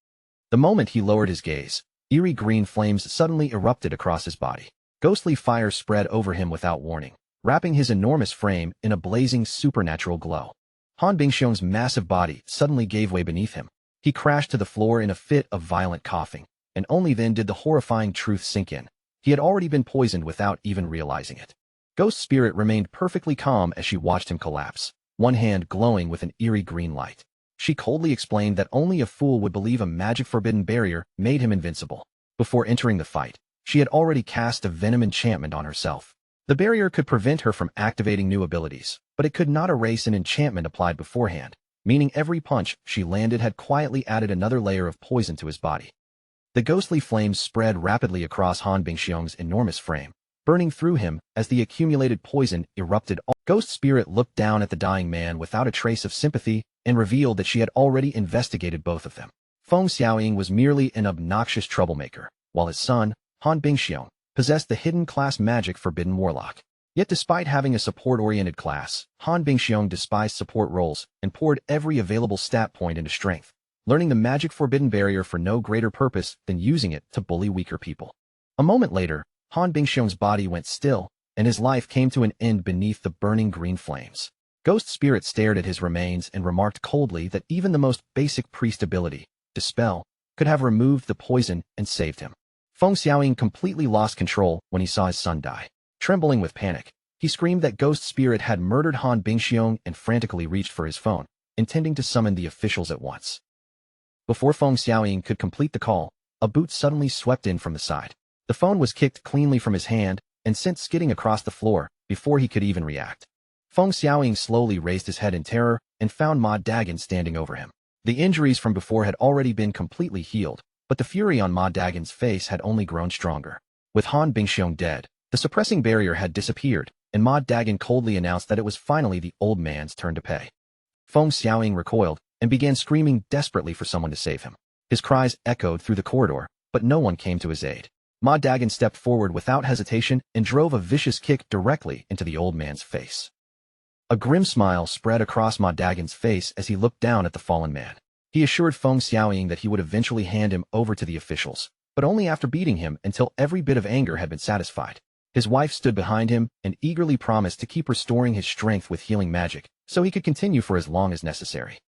The moment he lowered his gaze, eerie green flames suddenly erupted across his body. Ghostly fire spread over him without warning, wrapping his enormous frame in a blazing supernatural glow. Han Bingxiong's massive body suddenly gave way beneath him. He crashed to the floor in a fit of violent coughing, and only then did the horrifying truth sink in. He had already been poisoned without even realizing it. Ghost's spirit remained perfectly calm as she watched him collapse, one hand glowing with an eerie green light. She coldly explained that only a fool would believe a magic forbidden barrier made him invincible. Before entering the fight, she had already cast a venom enchantment on herself. The barrier could prevent her from activating new abilities, but it could not erase an enchantment applied beforehand, meaning every punch she landed had quietly added another layer of poison to his body. The ghostly flames spread rapidly across Han Bingxiong's enormous frame, burning through him as the accumulated poison erupted. Ghost Spirit looked down at the dying man without a trace of sympathy and revealed that she had already investigated both of them. Feng Xiaoying was merely an obnoxious troublemaker, while his son, Han Bingxiong, possessed the hidden class magic forbidden warlock. Yet despite having a support-oriented class, Han Bingxiong despised support roles and poured every available stat point into strength, learning the magic forbidden barrier for no greater purpose than using it to bully weaker people. A moment later, Han Bingxiong's body went still, and his life came to an end beneath the burning green flames. Ghost Spirit stared at his remains and remarked coldly that even the most basic priest ability, Dispel, could have removed the poison and saved him. Feng Xiaoying completely lost control when he saw his son die. Trembling with panic, he screamed that Ghost Spirit had murdered Han Bingxiong and frantically reached for his phone, intending to summon the officials at once. Before Feng Xiaoying could complete the call, a boot suddenly swept in from the side. The phone was kicked cleanly from his hand and sent skidding across the floor before he could even react. Feng Xiaoying slowly raised his head in terror and found Ma Dagon standing over him. The injuries from before had already been completely healed, but the fury on Ma Dagon's face had only grown stronger. With Han Bingxiong dead, the suppressing barrier had disappeared, and Ma Dagon coldly announced that it was finally the old man's turn to pay. Feng Xiaoying recoiled and began screaming desperately for someone to save him. His cries echoed through the corridor, but no one came to his aid. Ma Dagon stepped forward without hesitation and drove a vicious kick directly into the old man's face. A grim smile spread across Ma Dagon's face as he looked down at the fallen man. He assured Feng Xiaoying that he would eventually hand him over to the officials, but only after beating him until every bit of anger had been satisfied. His wife stood behind him and eagerly promised to keep restoring his strength with healing magic, so he could continue for as long as necessary.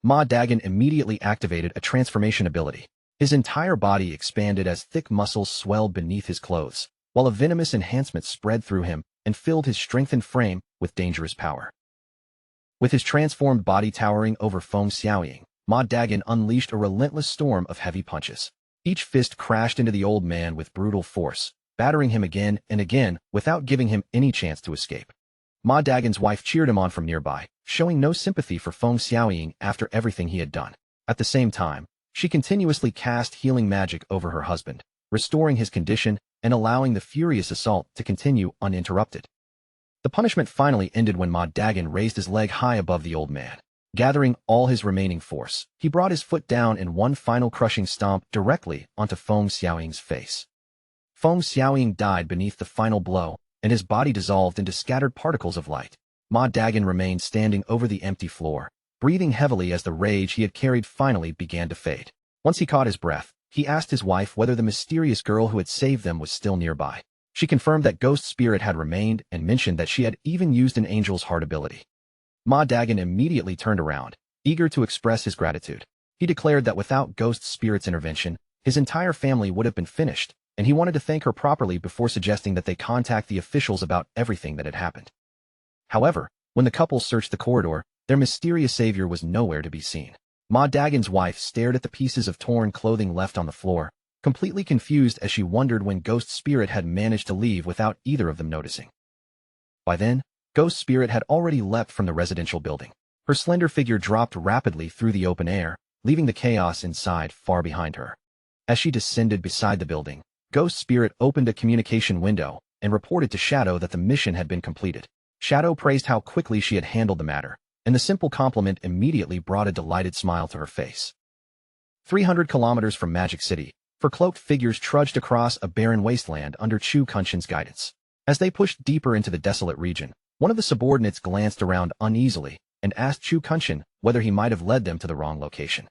Ma Dagon immediately activated a transformation ability. His entire body expanded as thick muscles swelled beneath his clothes, while a venomous enhancement spread through him and filled his strengthened frame with dangerous power. With his transformed body towering over Feng Xiaoying, Ma Dagon unleashed a relentless storm of heavy punches. Each fist crashed into the old man with brutal force, battering him again and again without giving him any chance to escape. Ma Dagon's wife cheered him on from nearby, showing no sympathy for Feng Xiaoying after everything he had done. At the same time, She continuously cast healing magic over her husband, restoring his condition and allowing the furious assault to continue uninterrupted. The punishment finally ended when Ma Dagon raised his leg high above the old man. Gathering all his remaining force, he brought his foot down in one final crushing stomp directly onto Feng Xiaoying's face. Feng Xiaoying died beneath the final blow, and his body dissolved into scattered particles of light. Ma Dagon remained standing over the empty floor, breathing heavily as the rage he had carried finally began to fade. Once he caught his breath, he asked his wife whether the mysterious girl who had saved them was still nearby. She confirmed that Ghost Spirit had remained and mentioned that she had even used an angel's heart ability. Ma Dagon immediately turned around, eager to express his gratitude. He declared that without Ghost Spirit's intervention, his entire family would have been finished, and he wanted to thank her properly before suggesting that they contact the officials about everything that had happened. However, when the couple searched the corridor, their mysterious savior was nowhere to be seen. Ma Dagon's wife stared at the pieces of torn clothing left on the floor, completely confused as she wondered when Ghost Spirit had managed to leave without either of them noticing. By then, Ghost Spirit had already leapt from the residential building. Her slender figure dropped rapidly through the open air, leaving the chaos inside far behind her. As she descended beside the building, Ghost Spirit opened a communication window and reported to Shadow that the mission had been completed. Shadow praised how quickly she had handled the matter, and the simple compliment immediately brought a delighted smile to her face. 300 kilometers from Magic City, four cloaked figures trudged across a barren wasteland under Chu Kunshin's guidance. As they pushed deeper into the desolate region, one of the subordinates glanced around uneasily and asked Chu Kunshin whether he might have led them to the wrong location.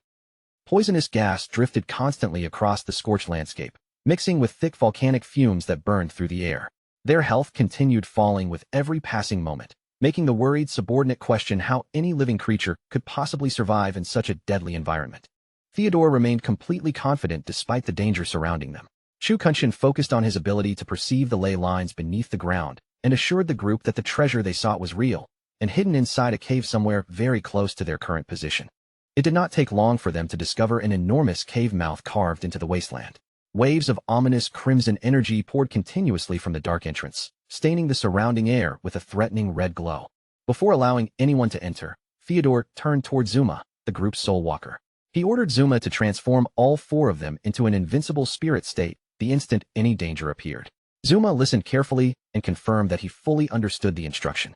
Poisonous gas drifted constantly across the scorched landscape, mixing with thick volcanic fumes that burned through the air. Their health continued falling with every passing moment, making the worried subordinate question how any living creature could possibly survive in such a deadly environment. Theodore remained completely confident despite the danger surrounding them. Chu Kunshin focused on his ability to perceive the ley lines beneath the ground and assured the group that the treasure they sought was real and hidden inside a cave somewhere very close to their current position. It did not take long for them to discover an enormous cave mouth carved into the wasteland. Waves of ominous crimson energy poured continuously from the dark entrance, staining the surrounding air with a threatening red glow. Before allowing anyone to enter, Theodore turned toward Zuma, the group's soul walker. He ordered Zuma to transform all four of them into an invincible spirit state the instant any danger appeared. Zuma listened carefully and confirmed that he fully understood the instruction.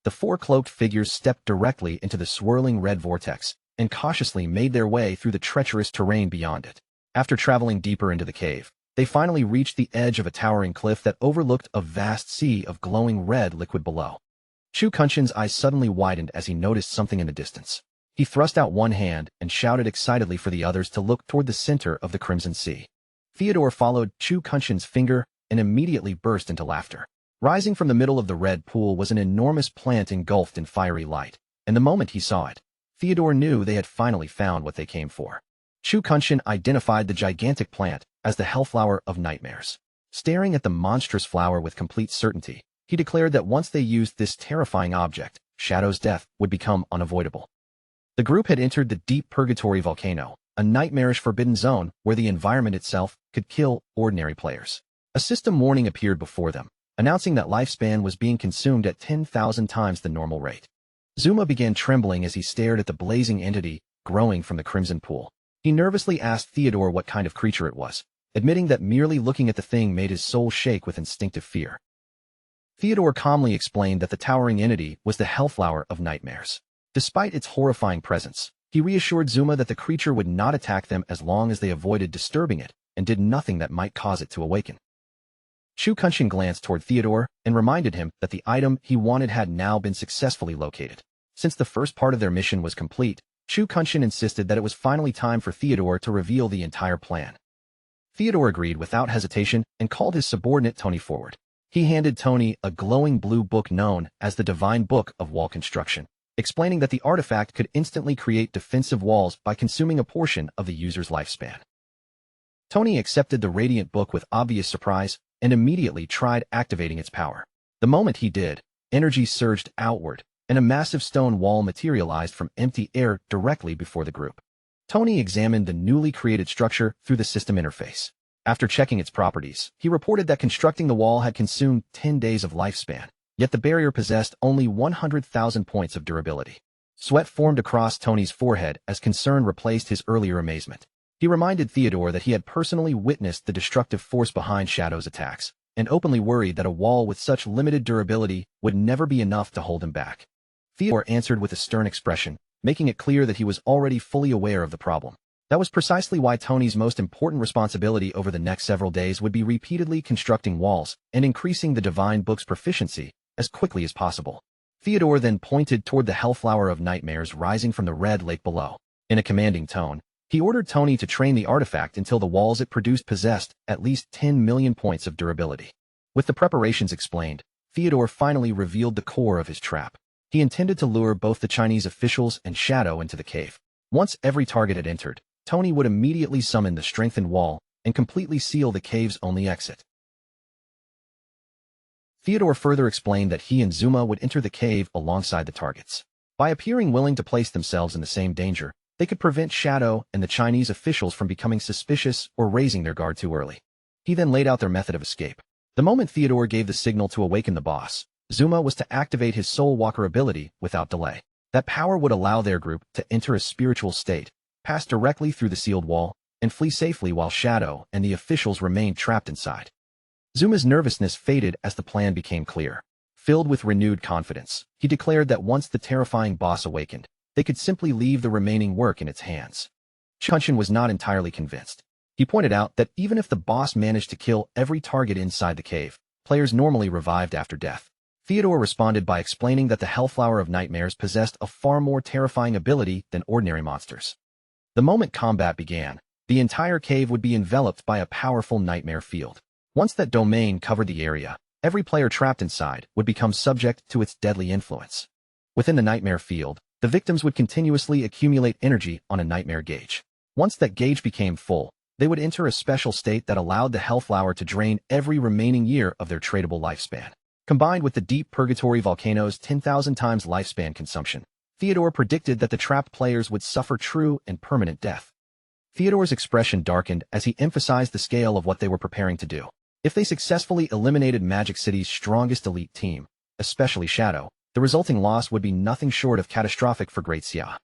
The four cloaked figures stepped directly into the swirling red vortex and cautiously made their way through the treacherous terrain beyond it. After traveling deeper into the cave, they finally reached the edge of a towering cliff that overlooked a vast sea of glowing red liquid below. Chu Kunshin's eyes suddenly widened as he noticed something in the distance. He thrust out one hand and shouted excitedly for the others to look toward the center of the Crimson Sea. Theodore followed Chu Kunshin's finger and immediately burst into laughter. Rising from the middle of the red pool was an enormous plant engulfed in fiery light, and the moment he saw it, Theodore knew they had finally found what they came for. Chu Kunshin identified the gigantic plant as the Hellflower of Nightmares. Staring at the monstrous flower with complete certainty, he declared that once they used this terrifying object, Shadow's death would become unavoidable. The group had entered the deep Purgatory volcano, a nightmarish forbidden zone where the environment itself could kill ordinary players. A system warning appeared before them, announcing that lifespan was being consumed at 10,000 times the normal rate. Zuma began trembling as he stared at the blazing entity growing from the crimson pool. He nervously asked Theodore what kind of creature it was, admitting that merely looking at the thing made his soul shake with instinctive fear. Theodore calmly explained that the towering entity was the Hellflower of Nightmares. Despite its horrifying presence, he reassured Zuma that the creature would not attack them as long as they avoided disturbing it and did nothing that might cause it to awaken. Chu Kunshin glanced toward Theodore and reminded him that the item he wanted had now been successfully located. Since the first part of their mission was complete, Chu Kunshin insisted that it was finally time for Theodore to reveal the entire plan. Theodore agreed without hesitation and called his subordinate Tony forward. He handed Tony a glowing blue book known as the Divine Book of Wall Construction, explaining that the artifact could instantly create defensive walls by consuming a portion of the user's lifespan. Tony accepted the radiant book with obvious surprise and immediately tried activating its power. The moment he did, energy surged outward, and a massive stone wall materialized from empty air directly before the group. Tony examined the newly created structure through the system interface. After checking its properties, he reported that constructing the wall had consumed 10 days of lifespan, yet the barrier possessed only 100,000 points of durability. Sweat formed across Tony's forehead as concern replaced his earlier amazement. He reminded Theodore that he had personally witnessed the destructive force behind Shadow's attacks, and openly worried that a wall with such limited durability would never be enough to hold him back. Theodore answered with a stern expression, making it clear that he was already fully aware of the problem. That was precisely why Tony's most important responsibility over the next several days would be repeatedly constructing walls and increasing the divine book's proficiency as quickly as possible. Theodore then pointed toward the Hellflower of Nightmares rising from the red lake below. In a commanding tone, he ordered Tony to train the artifact until the walls it produced possessed at least 10 million points of durability. With the preparations explained, Theodore finally revealed the core of his trap. He intended to lure both the Chinese officials and Shadow into the cave. Once every target had entered, Tony would immediately summon the strengthened wall and completely seal the cave's only exit. Theodore further explained that he and Zuma would enter the cave alongside the targets. By appearing willing to place themselves in the same danger, they could prevent Shadow and the Chinese officials from becoming suspicious or raising their guard too early. He then laid out their method of escape. The moment Theodore gave the signal to awaken the boss, Zuma was to activate his Soul Walker ability without delay. That power would allow their group to enter a spiritual state, pass directly through the sealed wall, and flee safely while Shadow and the officials remained trapped inside. Zuma's nervousness faded as the plan became clear. Filled with renewed confidence, he declared that once the terrifying boss awakened, they could simply leave the remaining work in its hands. Chunshin was not entirely convinced. He pointed out that even if the boss managed to kill every target inside the cave, players normally revived after death. Theodore responded by explaining that the Hellflower of Nightmares possessed a far more terrifying ability than ordinary monsters. The moment combat began, the entire cave would be enveloped by a powerful nightmare field. Once that domain covered the area, every player trapped inside would become subject to its deadly influence. Within the nightmare field, the victims would continuously accumulate energy on a nightmare gauge. Once that gauge became full, they would enter a special state that allowed the Hellflower to drain every remaining year of their tradable lifespan. Combined with the deep purgatory volcano's 10,000 times lifespan consumption, Theodore predicted that the trapped players would suffer true and permanent death. Theodore's expression darkened as he emphasized the scale of what they were preparing to do. If they successfully eliminated Magic City's strongest elite team, especially Shadow, the resulting loss would be nothing short of catastrophic for Great Xia.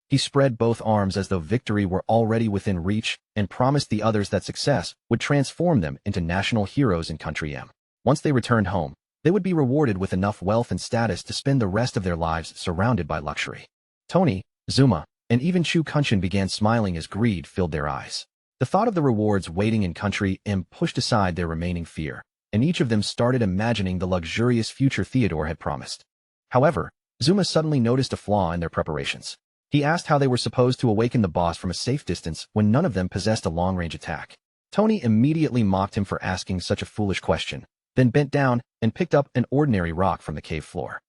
He spread both arms as though victory were already within reach and promised the others that success would transform them into national heroes in Country M. Once they returned home, they would be rewarded with enough wealth and status to spend the rest of their lives surrounded by luxury. Tony, Zuma, and even Chu Kunshin began smiling as greed filled their eyes. The thought of the rewards waiting in Country M pushed aside their remaining fear, and each of them started imagining the luxurious future Theodore had promised. However, Zuma suddenly noticed a flaw in their preparations. He asked how they were supposed to awaken the boss from a safe distance when none of them possessed a long-range attack. Tony immediately mocked him for asking such a foolish question, then bent down and picked up an ordinary rock from the cave floor.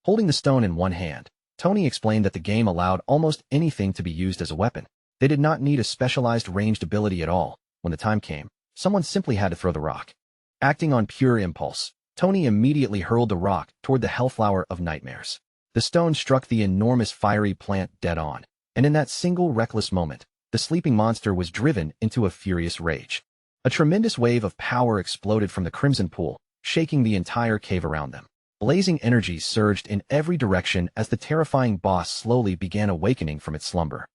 Holding the stone in one hand, Tony explained that the game allowed almost anything to be used as a weapon. They did not need a specialized ranged ability at all. When the time came, someone simply had to throw the rock. Acting on pure impulse, Tony immediately hurled the rock toward the Hellflower of Nightmares. The stone struck the enormous fiery plant dead on, and in that single reckless moment, the sleeping monster was driven into a furious rage. A tremendous wave of power exploded from the Crimson Pool, shaking the entire cave around them. Blazing energy surged in every direction as the terrifying boss slowly began awakening from its slumber.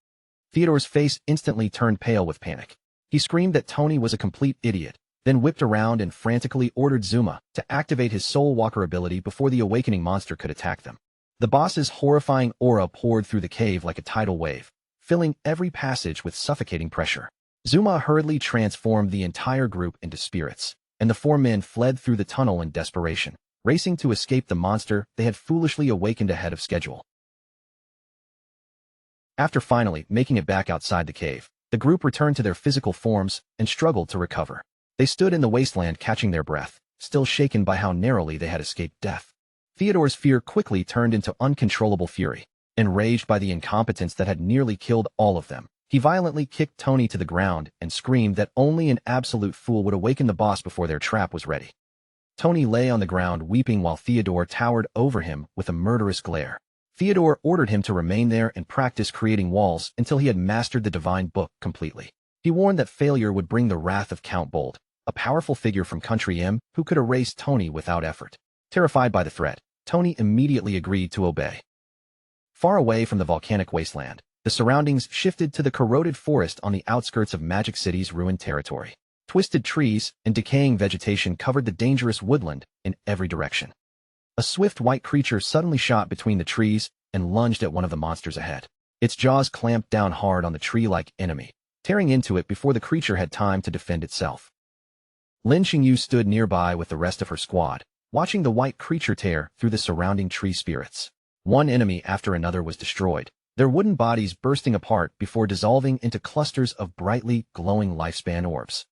Theodore's face instantly turned pale with panic. He screamed that Tony was a complete idiot, then whipped around and frantically ordered Zuma to activate his Soul Walker ability before the awakening monster could attack them. The boss's horrifying aura poured through the cave like a tidal wave, filling every passage with suffocating pressure. Zuma hurriedly transformed the entire group into spirits, and the four men fled through the tunnel in desperation, racing to escape the monster they had foolishly awakened ahead of schedule. After finally making it back outside the cave, the group returned to their physical forms and struggled to recover. They stood in the wasteland catching their breath, still shaken by how narrowly they had escaped death. Theodore's fear quickly turned into uncontrollable fury. Enraged by the incompetence that had nearly killed all of them, he violently kicked Tony to the ground and screamed that only an absolute fool would awaken the boss before their trap was ready. Tony lay on the ground weeping while Theodore towered over him with a murderous glare. Theodore ordered him to remain there and practice creating walls until he had mastered the divine book completely. He warned that failure would bring the wrath of Count Bold, a powerful figure from Country M who could erase Tony without effort. Terrified by the threat, Tony immediately agreed to obey. Far away from the volcanic wasteland, the surroundings shifted to the corroded forest on the outskirts of Magic City's ruined territory. Twisted trees and decaying vegetation covered the dangerous woodland in every direction. A swift white creature suddenly shot between the trees and lunged at one of the monsters ahead. Its jaws clamped down hard on the tree-like enemy, tearing into it before the creature had time to defend itself. Lin Xingyu stood nearby with the rest of her squad, watching the white creature tear through the surrounding tree spirits. One enemy after another was destroyed, their wooden bodies bursting apart before dissolving into clusters of brightly glowing lifespan orbs.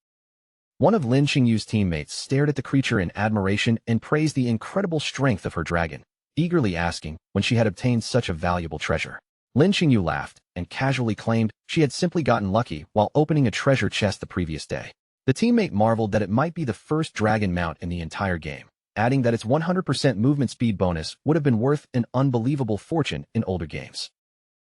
One of Lin Xingyu's teammates stared at the creature in admiration and praised the incredible strength of her dragon, eagerly asking when she had obtained such a valuable treasure. Lin Xingyu laughed and casually claimed she had simply gotten lucky while opening a treasure chest the previous day. The teammate marveled that it might be the first dragon mount in the entire game, adding that its 100% movement speed bonus would have been worth an unbelievable fortune in older games.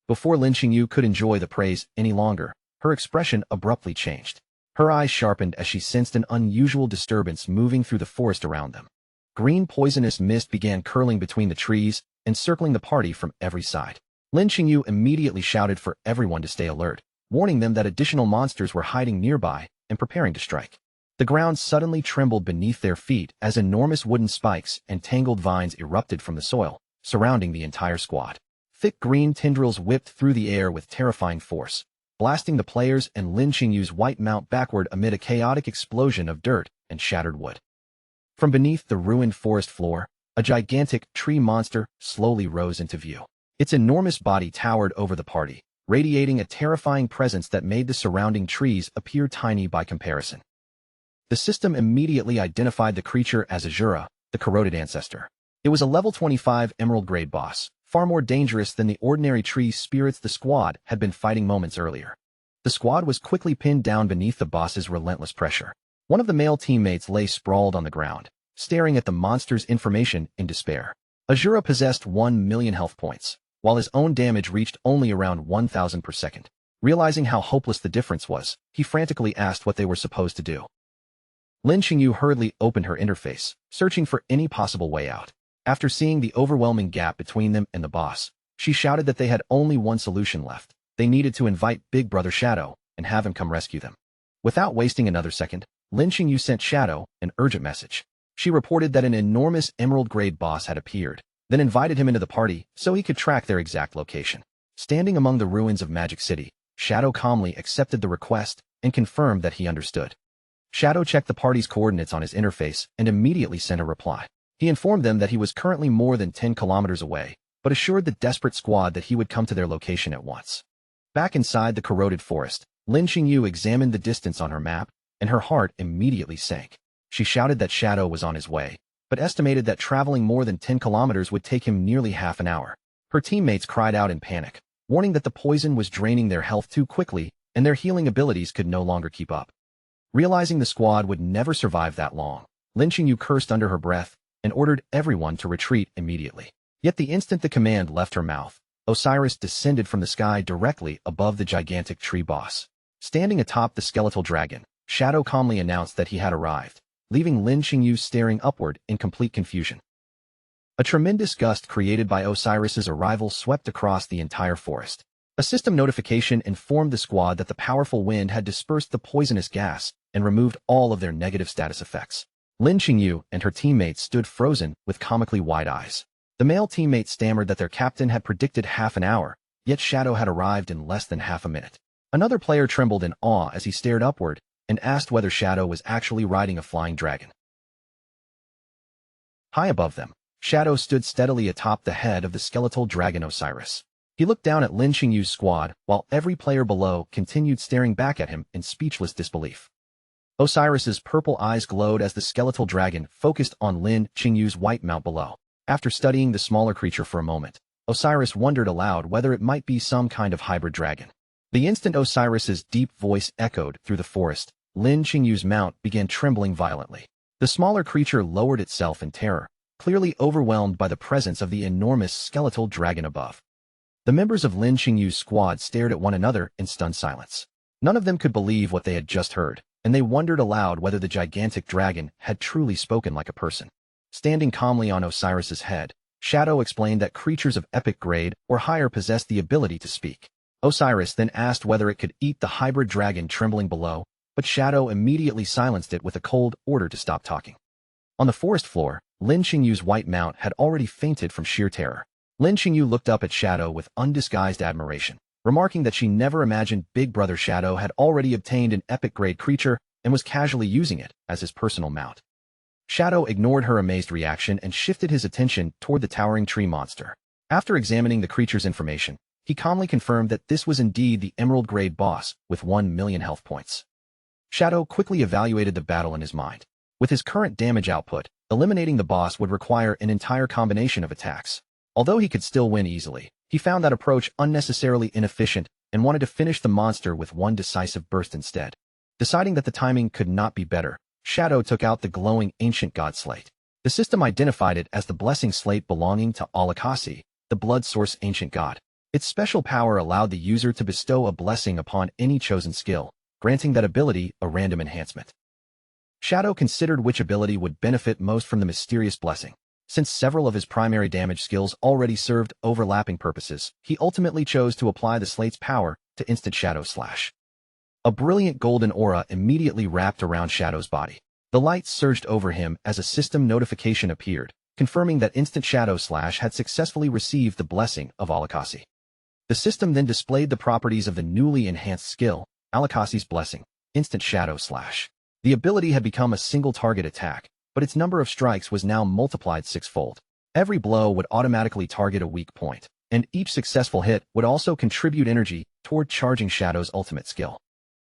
Before Lin Xingyu could enjoy the praise any longer, her expression abruptly changed. Her eyes sharpened as she sensed an unusual disturbance moving through the forest around them. Green poisonous mist began curling between the trees and circling the party from every side. Lin Xingyu immediately shouted for everyone to stay alert, warning them that additional monsters were hiding nearby and preparing to strike. The ground suddenly trembled beneath their feet as enormous wooden spikes and tangled vines erupted from the soil, surrounding the entire squad. Thick green tendrils whipped through the air with terrifying force, blasting the players and Lin Xingyu's white mount backward amid a chaotic explosion of dirt and shattered wood. From beneath the ruined forest floor, a gigantic tree monster slowly rose into view. Its enormous body towered over the party, radiating a terrifying presence that made the surrounding trees appear tiny by comparison. The system immediately identified the creature as Azura, the corroded ancestor. It was a level 25 emerald-grade boss, far more dangerous than the ordinary tree spirits the squad had been fighting moments earlier. The squad was quickly pinned down beneath the boss's relentless pressure. One of the male teammates lay sprawled on the ground, staring at the monster's information in despair. Azura possessed 1 million health points, while his own damage reached only around 1,000 per second. Realizing how hopeless the difference was, he frantically asked what they were supposed to do. Lin Xingyu hurriedly opened her interface, searching for any possible way out. After seeing the overwhelming gap between them and the boss, she shouted that they had only one solution left. They needed to invite Big Brother Shadow and have him come rescue them. Without wasting another second, Lin Xingyu sent Shadow an urgent message. She reported that an enormous emerald-grade boss had appeared, then invited him into the party so he could track their exact location. Standing among the ruins of Magic City, Shadow calmly accepted the request and confirmed that he understood. Shadow checked the party's coordinates on his interface and immediately sent a reply. He informed them that he was currently more than 10 kilometers away, but assured the desperate squad that he would come to their location at once. Back inside the corroded forest, Lin Xingyu examined the distance on her map, and her heart immediately sank. She shouted that Shadow was on his way, but estimated that traveling more than 10 kilometers would take him nearly half an hour. Her teammates cried out in panic, warning that the poison was draining their health too quickly and their healing abilities could no longer keep up. Realizing the squad would never survive that long, Lin Xingyu cursed under her breath and ordered everyone to retreat immediately. Yet the instant the command left her mouth, Osiris descended from the sky directly above the gigantic tree boss. Standing atop the skeletal dragon, Shadow calmly announced that he had arrived, leaving Lin Xingyu staring upward in complete confusion. A tremendous gust created by Osiris's arrival swept across the entire forest. A system notification informed the squad that the powerful wind had dispersed the poisonous gas and removed all of their negative status effects. Lin Xingyu and her teammates stood frozen with comically wide eyes. The male teammate stammered that their captain had predicted half an hour, yet Shadow had arrived in less than half a minute. Another player trembled in awe as he stared upward and asked whether Shadow was actually riding a flying dragon. High above them, Shadow stood steadily atop the head of the skeletal dragon Osiris. He looked down at Lin Xingyu's squad while every player below continued staring back at him in speechless disbelief. Osiris's purple eyes glowed as the skeletal dragon focused on Lin Xingyu's white mount below. After studying the smaller creature for a moment, Osiris wondered aloud whether it might be some kind of hybrid dragon. The instant Osiris's deep voice echoed through the forest, Lin Xingyu's mount began trembling violently. The smaller creature lowered itself in terror, clearly overwhelmed by the presence of the enormous skeletal dragon above. The members of Lin Xingyu's squad stared at one another in stunned silence. None of them could believe what they had just heard, and they wondered aloud whether the gigantic dragon had truly spoken like a person. Standing calmly on Osiris's head, Shadow explained that creatures of epic grade or higher possessed the ability to speak. Osiris then asked whether it could eat the hybrid dragon trembling below, but Shadow immediately silenced it with a cold order to stop talking. On the forest floor, Lin Qingyu's white mount had already fainted from sheer terror. Lin Qingyu looked up at Shadow with undisguised admiration, remarking that she never imagined Big Brother Shadow had already obtained an epic-grade creature and was casually using it as his personal mount. Shadow ignored her amazed reaction and shifted his attention toward the towering tree monster. After examining the creature's information, he calmly confirmed that this was indeed the Emerald-grade boss with 1 million health points. Shadow quickly evaluated the battle in his mind. With his current damage output, eliminating the boss would require an entire combination of attacks. Although he could still win easily, he found that approach unnecessarily inefficient and wanted to finish the monster with one decisive burst instead. Deciding that the timing could not be better, Shadow took out the glowing ancient god slate. The system identified it as the blessing slate belonging to Alakasi, the blood source ancient god. Its special power allowed the user to bestow a blessing upon any chosen skill, granting that ability a random enhancement. Shadow considered which ability would benefit most from the mysterious blessing. Since several of his primary damage skills already served overlapping purposes, he ultimately chose to apply the slate's power to instant Shadow Slash. A brilliant golden aura immediately wrapped around Shadow's body. The light surged over him as a system notification appeared, confirming that instant Shadow Slash had successfully received the blessing of Alakasi. The system then displayed the properties of the newly enhanced skill, Alakasi's Blessing, Instant Shadow Slash. The ability had become a single target attack, but its number of strikes was now multiplied sixfold. Every blow would automatically target a weak point, and each successful hit would also contribute energy toward charging Shadow's ultimate skill.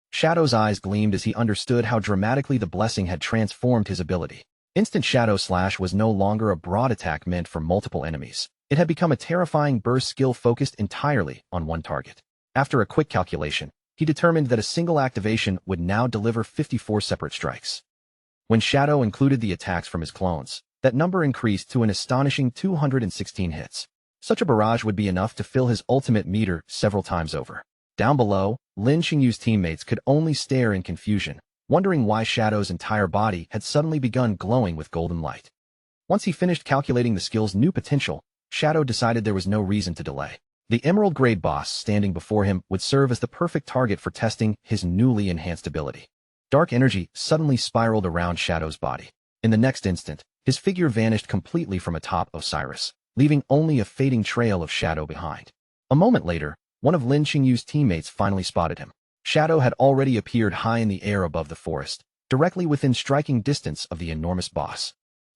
Shadow's eyes gleamed as he understood how dramatically the blessing had transformed his ability. Instant Shadow Slash was no longer a broad attack meant for multiple enemies. It had become a terrifying burst skill focused entirely on one target. After a quick calculation, he determined that a single activation would now deliver 54 separate strikes. When Shadow included the attacks from his clones, that number increased to an astonishing 216 hits. Such a barrage would be enough to fill his ultimate meter several times over. Down below, Lin Qingyu's teammates could only stare in confusion, wondering why Shadow's entire body had suddenly begun glowing with golden light. Once he finished calculating the skill's new potential, Shadow decided there was no reason to delay. The Emerald-grade boss standing before him would serve as the perfect target for testing his newly enhanced ability. Dark energy suddenly spiraled around Shadow's body. In the next instant, his figure vanished completely from atop Osiris, leaving only a fading trail of shadow behind. A moment later, one of Lin Qingyu's teammates finally spotted him. Shadow had already appeared high in the air above the forest, directly within striking distance of the enormous boss.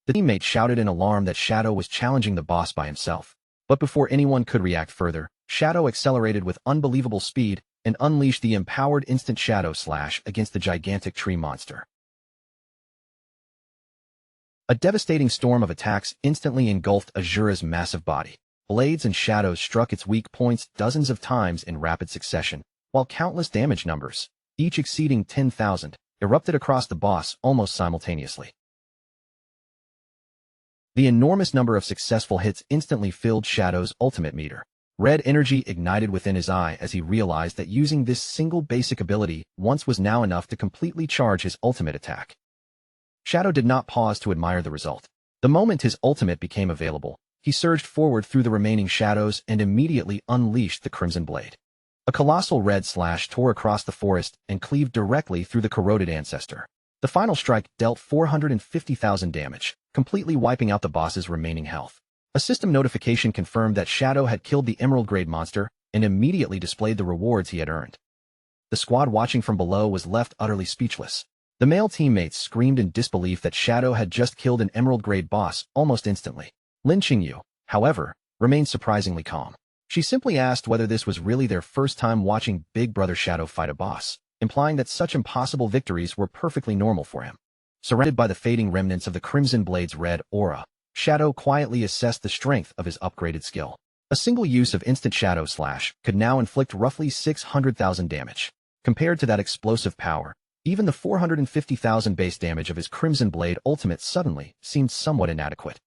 The teammate shouted in alarm that Shadow was challenging the boss by himself. But before anyone could react further, Shadow accelerated with unbelievable speed and unleashed the empowered instant Shadow Slash against the gigantic tree monster. A devastating storm of attacks instantly engulfed Azura's massive body. Blades and shadows struck its weak points dozens of times in rapid succession, while countless damage numbers, each exceeding 10,000, erupted across the boss almost simultaneously. The enormous number of successful hits instantly filled Shadow's ultimate meter. Red energy ignited within his eye as he realized that using this single basic ability once was now enough to completely charge his ultimate attack. Shadow did not pause to admire the result. The moment his ultimate became available, he surged forward through the remaining shadows and immediately unleashed the Crimson Blade. A colossal red slash tore across the forest and cleaved directly through the corroded ancestor. The final strike dealt 450,000 damage, completely wiping out the boss's remaining health. A system notification confirmed that Shadow had killed the Emerald-grade monster and immediately displayed the rewards he had earned. The squad watching from below was left utterly speechless. The male teammates screamed in disbelief that Shadow had just killed an Emerald-grade boss almost instantly. Lin Qingyu, however, remained surprisingly calm. She simply asked whether this was really their first time watching Big Brother Shadow fight a boss, implying that such impossible victories were perfectly normal for him. Surrounded by the fading remnants of the Crimson Blade's red aura, Shadow quietly assessed the strength of his upgraded skill. A single use of Instant Shadow Slash could now inflict roughly 600,000 damage. Compared to that explosive power, even the 450,000 base damage of his Crimson Blade ultimate suddenly seemed somewhat inadequate.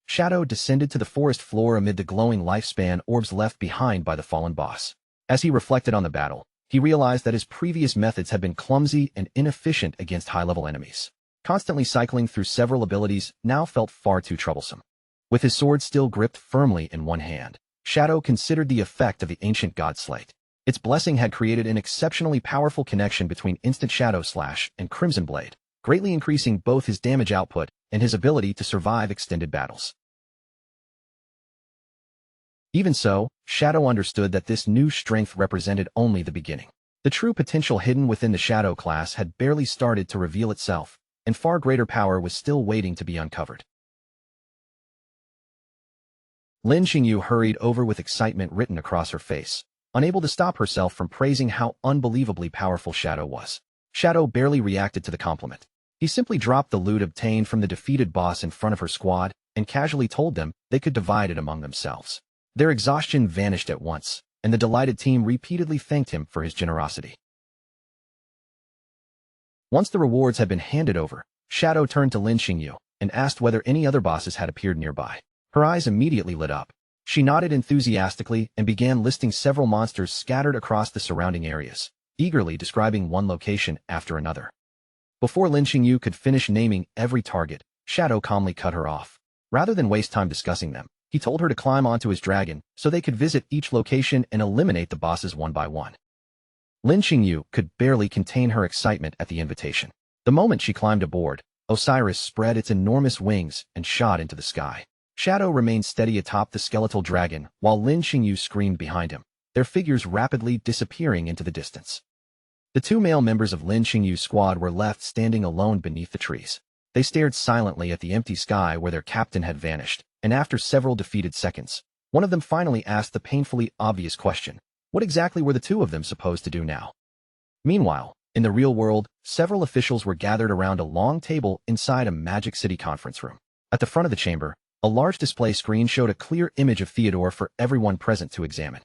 Shadow descended to the forest floor amid the glowing lifespan orbs left behind by the fallen boss. As he reflected on the battle, he realized that his previous methods had been clumsy and inefficient against high-level enemies. Constantly cycling through several abilities now felt far too troublesome. With his sword still gripped firmly in one hand, Shadow considered the effect of the ancient god slate. Its blessing had created an exceptionally powerful connection between instant Shadow Slash and Crimson Blade, greatly increasing both his damage output and his ability to survive extended battles. Even so, Shadow understood that this new strength represented only the beginning. The true potential hidden within the Shadow class had barely started to reveal itself, and far greater power was still waiting to be uncovered. Lin Xingyu hurried over with excitement written across her face, unable to stop herself from praising how unbelievably powerful Shadow was. Shadow barely reacted to the compliment. He simply dropped the loot obtained from the defeated boss in front of her squad and casually told them they could divide it among themselves. Their exhaustion vanished at once, and the delighted team repeatedly thanked him for his generosity. Once the rewards had been handed over, Shadow turned to Lin Xingyu and asked whether any other bosses had appeared nearby. Her eyes immediately lit up. She nodded enthusiastically and began listing several monsters scattered across the surrounding areas, eagerly describing one location after another. Before Lin Xingyu could finish naming every target, Shadow calmly cut her off. Rather than waste time discussing them, he told her to climb onto his dragon so they could visit each location and eliminate the bosses one by one. Lin Xingyu could barely contain her excitement at the invitation. The moment she climbed aboard, Osiris spread its enormous wings and shot into the sky. Shadow remained steady atop the skeletal dragon while Lin Xingyu screamed behind him, their figures rapidly disappearing into the distance. The two male members of Lin Xingyu's squad were left standing alone beneath the trees. They stared silently at the empty sky where their captain had vanished, and after several defeated seconds, one of them finally asked the painfully obvious question: what exactly were the two of them supposed to do now? Meanwhile, in the real world, several officials were gathered around a long table inside a Magic City conference room. At the front of the chamber, a large display screen showed a clear image of Theodore for everyone present to examine.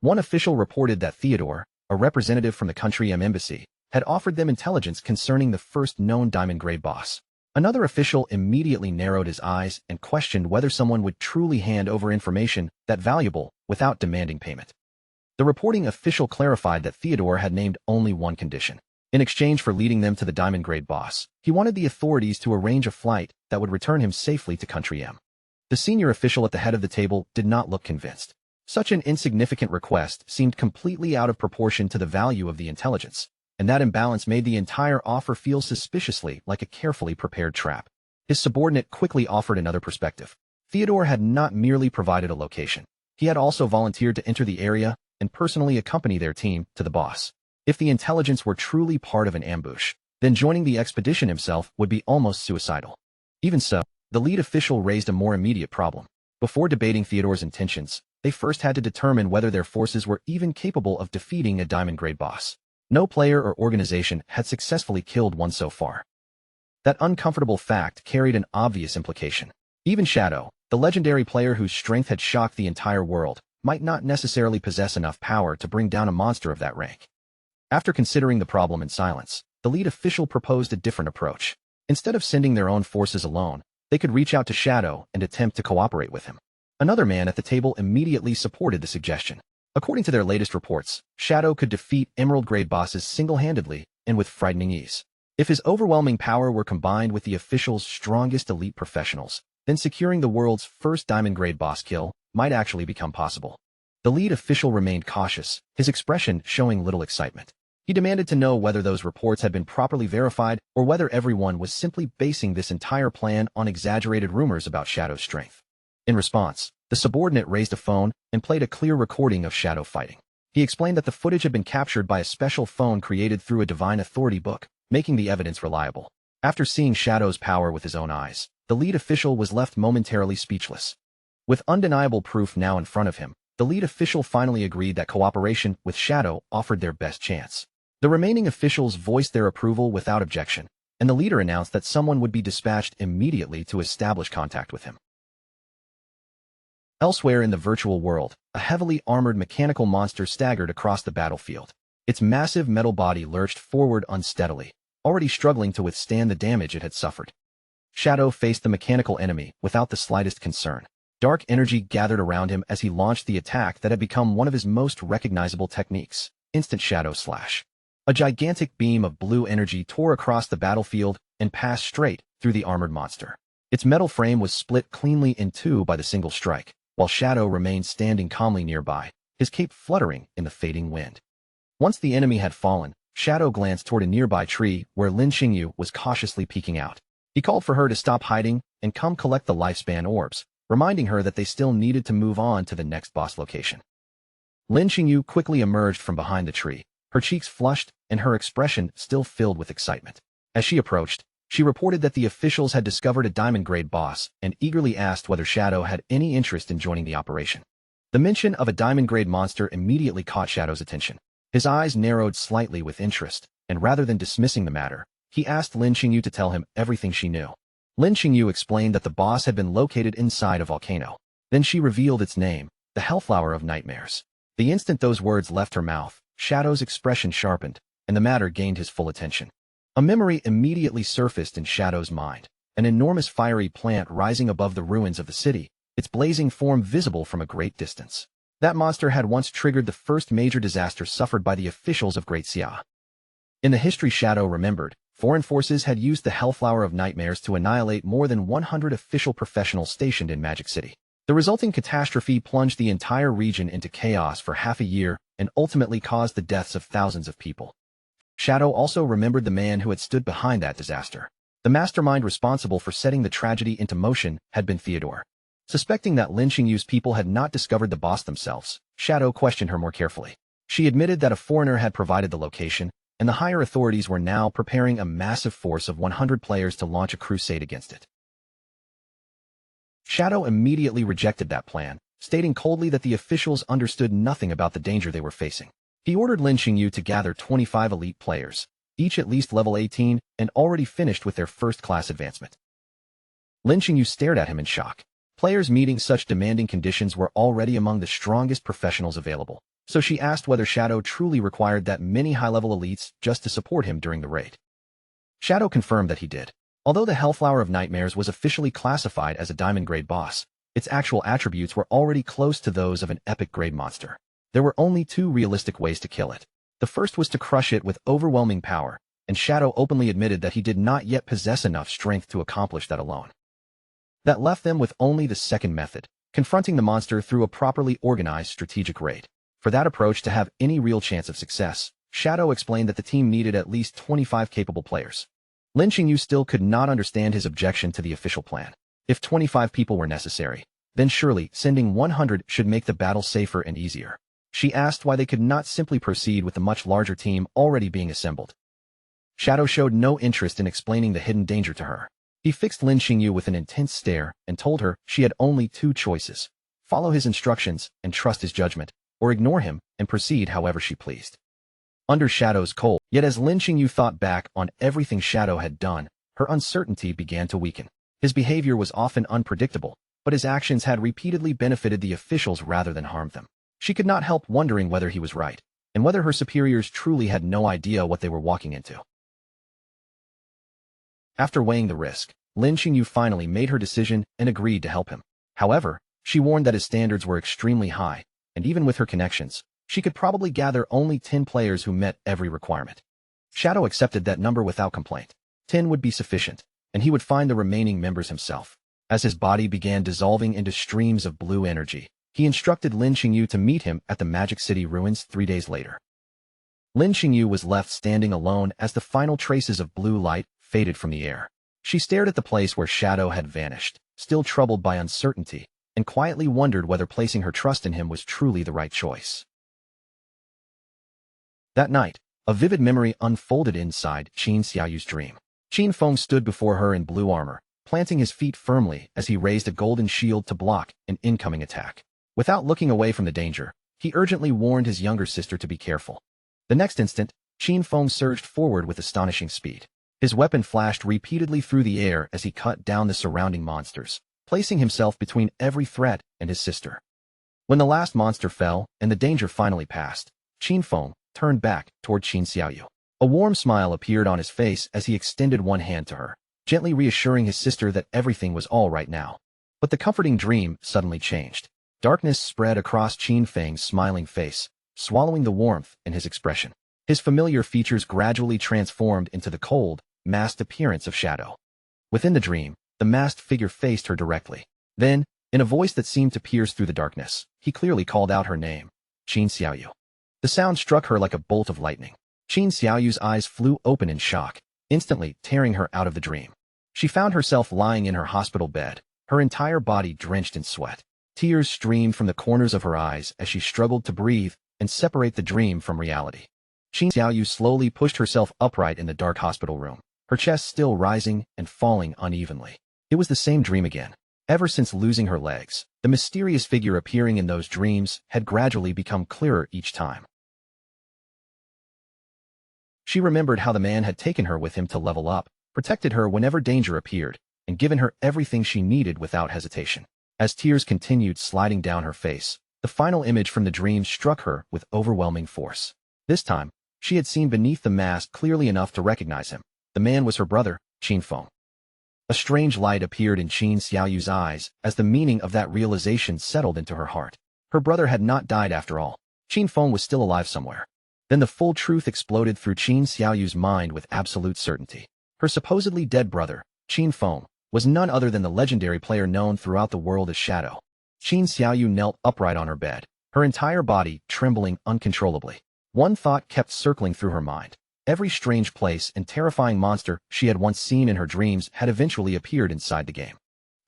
One official reported that Theodore, a representative from the country embassy, had offered them intelligence concerning the first known diamond-grade boss. Another official immediately narrowed his eyes and questioned whether someone would truly hand over information that valuable without demanding payment. The reporting official clarified that Theodore had named only one condition. In exchange for leading them to the diamond-grade boss, he wanted the authorities to arrange a flight that would return him safely to Country M. The senior official at the head of the table did not look convinced. Such an insignificant request seemed completely out of proportion to the value of the intelligence, and that imbalance made the entire offer feel suspiciously like a carefully prepared trap. His subordinate quickly offered another perspective. Theodore had not merely provided a location. He had also volunteered to enter the area and personally accompany their team to the boss. If the intelligence were truly part of an ambush, then joining the expedition himself would be almost suicidal. Even so, the lead official raised a more immediate problem. Before debating Theodore's intentions, they first had to determine whether their forces were even capable of defeating a diamond-grade boss. No player or organization had successfully killed one so far. That uncomfortable fact carried an obvious implication. Even Shadow, the legendary player whose strength had shocked the entire world, might not necessarily possess enough power to bring down a monster of that rank. After considering the problem in silence, the lead official proposed a different approach. Instead of sending their own forces alone, they could reach out to Shadow and attempt to cooperate with him. Another man at the table immediately supported the suggestion. According to their latest reports, Shadow could defeat Emerald-grade bosses single-handedly and with frightening ease. If his overwhelming power were combined with the official's strongest elite professionals, then securing the world's first diamond-grade boss kill might actually become possible. The lead official remained cautious, his expression showing little excitement. He demanded to know whether those reports had been properly verified or whether everyone was simply basing this entire plan on exaggerated rumors about Shadow's strength. In response, the subordinate raised a phone and played a clear recording of Shadow fighting. He explained that the footage had been captured by a special phone created through a divine authority book, making the evidence reliable. After seeing Shadow's power with his own eyes, the lead official was left momentarily speechless. With undeniable proof now in front of him, the lead official finally agreed that cooperation with Shadow offered their best chance. The remaining officials voiced their approval without objection, and the leader announced that someone would be dispatched immediately to establish contact with him. Elsewhere in the virtual world, a heavily armored mechanical monster staggered across the battlefield. Its massive metal body lurched forward unsteadily, already struggling to withstand the damage it had suffered. Shadow faced the mechanical enemy without the slightest concern. Dark energy gathered around him as he launched the attack that had become one of his most recognizable techniques, Instant Shadow Slash. A gigantic beam of blue energy tore across the battlefield and passed straight through the armored monster. Its metal frame was split cleanly in two by the single strike, while Shadow remained standing calmly nearby, his cape fluttering in the fading wind. Once the enemy had fallen, Shadow glanced toward a nearby tree where Lin Xingyu was cautiously peeking out. He called for her to stop hiding and come collect the lifespan orbs, reminding her that they still needed to move on to the next boss location. Lin Xingyu quickly emerged from behind the tree, her cheeks flushed and her expression still filled with excitement. As she approached, she reported that the officials had discovered a diamond-grade boss and eagerly asked whether Shadow had any interest in joining the operation. The mention of a diamond-grade monster immediately caught Shadow's attention. His eyes narrowed slightly with interest, and rather than dismissing the matter, he asked Lin Xingyu to tell him everything she knew. Lin Xingyu explained that the boss had been located inside a volcano. Then she revealed its name, the Hellflower of Nightmares. The instant those words left her mouth, Shadow's expression sharpened, and the matter gained his full attention. A memory immediately surfaced in Shadow's mind, an enormous fiery plant rising above the ruins of the city, its blazing form visible from a great distance. That monster had once triggered the first major disaster suffered by the officials of Great Xia. In the history Shadow remembered, foreign forces had used the Hellflower of Nightmares to annihilate more than 100 official professionals stationed in Magic City. The resulting catastrophe plunged the entire region into chaos for half a year and ultimately caused the deaths of thousands of people. Shadow also remembered the man who had stood behind that disaster. The mastermind responsible for setting the tragedy into motion had been Theodore. Suspecting that Lin Xingyu's people had not discovered the boss themselves, Shadow questioned her more carefully. She admitted that a foreigner had provided the location, and the higher authorities were now preparing a massive force of 100 players to launch a crusade against it. Shadow immediately rejected that plan, stating coldly that the officials understood nothing about the danger they were facing. He ordered Lin Xingyu to gather 25 elite players, each at least level 18 and already finished with their first-class advancement. Lin Xingyu stared at him in shock. Players meeting such demanding conditions were already among the strongest professionals available, so she asked whether Shadow truly required that many high-level elites just to support him during the raid. Shadow confirmed that he did. Although the Hellflower of Nightmares was officially classified as a diamond-grade boss, its actual attributes were already close to those of an epic-grade monster. There were only two realistic ways to kill it. The first was to crush it with overwhelming power, and Shadow openly admitted that he did not yet possess enough strength to accomplish that alone. That left them with only the second method, confronting the monster through a properly organized strategic raid. For that approach to have any real chance of success, Shadow explained that the team needed at least 25 capable players. Lin Xingyu still could not understand his objection to the official plan. If 25 people were necessary, then surely sending 100 should make the battle safer and easier. She asked why they could not simply proceed with the much larger team already being assembled. Shadow showed no interest in explaining the hidden danger to her. He fixed Lin Xingyu with an intense stare and told her she had only two choices: follow his instructions and trust his judgment, or ignore him and proceed however she pleased. Under Shadow's cold, yet as Lin Xingyu thought back on everything Shadow had done, her uncertainty began to weaken. His behavior was often unpredictable, but his actions had repeatedly benefited the officials rather than harmed them. She could not help wondering whether he was right, and whether her superiors truly had no idea what they were walking into. After weighing the risk, Lin Xingyu finally made her decision and agreed to help him. However, she warned that his standards were extremely high, and even with her connections, she could probably gather only 10 players who met every requirement. Shadow accepted that number without complaint. 10 would be sufficient, and he would find the remaining members himself. As his body began dissolving into streams of blue energy, he instructed Lin Xingyu to meet him at the Magic City ruins 3 days later. Lin Xingyu was left standing alone as the final traces of blue light faded from the air. She stared at the place where Shadow had vanished, still troubled by uncertainty, and quietly wondered whether placing her trust in him was truly the right choice. That night, a vivid memory unfolded inside Qin Xiaoyu's dream. Qin Feng stood before her in blue armor, planting his feet firmly as he raised a golden shield to block an incoming attack. Without looking away from the danger, he urgently warned his younger sister to be careful. The next instant, Qin Feng surged forward with astonishing speed. His weapon flashed repeatedly through the air as he cut down the surrounding monsters, placing himself between every threat and his sister. When the last monster fell and the danger finally passed, Qin Feng turned back toward Qin Xiaoyu. A warm smile appeared on his face as he extended one hand to her, gently reassuring his sister that everything was all right now. But the comforting dream suddenly changed. Darkness spread across Qin Feng's smiling face, swallowing the warmth in his expression. His familiar features gradually transformed into the cold, masked appearance of Shadow. Within the dream, the masked figure faced her directly. Then, in a voice that seemed to pierce through the darkness, he clearly called out her name, Qin Xiaoyu. The sound struck her like a bolt of lightning. Qin Xiaoyu's eyes flew open in shock, instantly tearing her out of the dream. She found herself lying in her hospital bed, her entire body drenched in sweat. Tears streamed from the corners of her eyes as she struggled to breathe and separate the dream from reality. Qin Xiaoyu slowly pushed herself upright in the dark hospital room, her chest still rising and falling unevenly. It was the same dream again. Ever since losing her legs, the mysterious figure appearing in those dreams had gradually become clearer each time. She remembered how the man had taken her with him to level up, protected her whenever danger appeared, and given her everything she needed without hesitation. As tears continued sliding down her face, the final image from the dream struck her with overwhelming force. This time, she had seen beneath the mask clearly enough to recognize him. The man was her brother, Qin Feng. A strange light appeared in Qin Xiaoyu's eyes as the meaning of that realization settled into her heart. Her brother had not died after all. Qin Feng was still alive somewhere. Then the full truth exploded through Qin Xiaoyu's mind with absolute certainty. Her supposedly dead brother, Qin Feng, was none other than the legendary player known throughout the world as Shadow. Qin Xiaoyu knelt upright on her bed, her entire body trembling uncontrollably. One thought kept circling through her mind. Every strange place and terrifying monster she had once seen in her dreams had eventually appeared inside the game.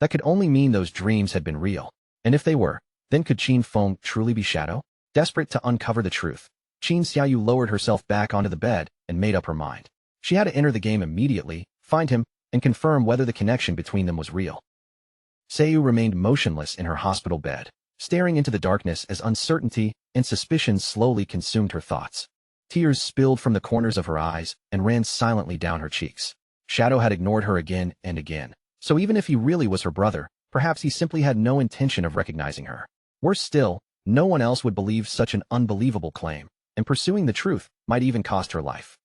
That could only mean those dreams had been real. And if they were, then could Qin Feng truly be Shadow? Desperate to uncover the truth, Qin Xiaoyu lowered herself back onto the bed and made up her mind. She had to enter the game immediately, find him, and confirm whether the connection between them was real. Seiyu remained motionless in her hospital bed, staring into the darkness as uncertainty and suspicion slowly consumed her thoughts. Tears spilled from the corners of her eyes and ran silently down her cheeks. Shadow had ignored her again and again, so even if he really was her brother, perhaps he simply had no intention of recognizing her. Worse still, no one else would believe such an unbelievable claim, and pursuing the truth might even cost her life.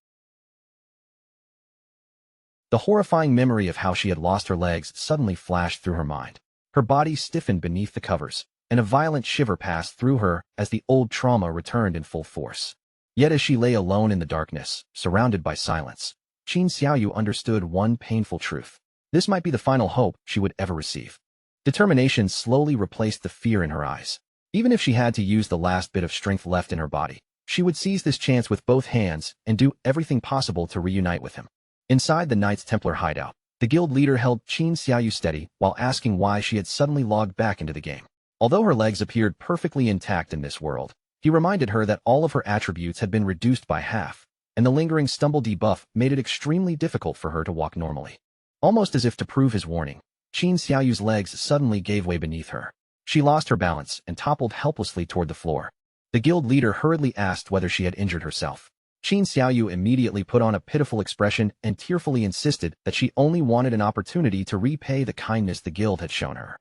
The horrifying memory of how she had lost her legs suddenly flashed through her mind. Her body stiffened beneath the covers, and a violent shiver passed through her as the old trauma returned in full force. Yet as she lay alone in the darkness, surrounded by silence, Qin Xiaoyu understood one painful truth. This might be the final hope she would ever receive. Determination slowly replaced the fear in her eyes. Even if she had to use the last bit of strength left in her body, she would seize this chance with both hands and do everything possible to reunite with him. Inside the Knights Templar hideout, the guild leader held Qin Xiaoyu steady while asking why she had suddenly logged back into the game. Although her legs appeared perfectly intact in this world, he reminded her that all of her attributes had been reduced by half, and the lingering stumble debuff made it extremely difficult for her to walk normally. Almost as if to prove his warning, Qin Xiaoyu's legs suddenly gave way beneath her. She lost her balance and toppled helplessly toward the floor. The guild leader hurriedly asked whether she had injured herself. Qin Xiaoyu immediately put on a pitiful expression and tearfully insisted that she only wanted an opportunity to repay the kindness the guild had shown her.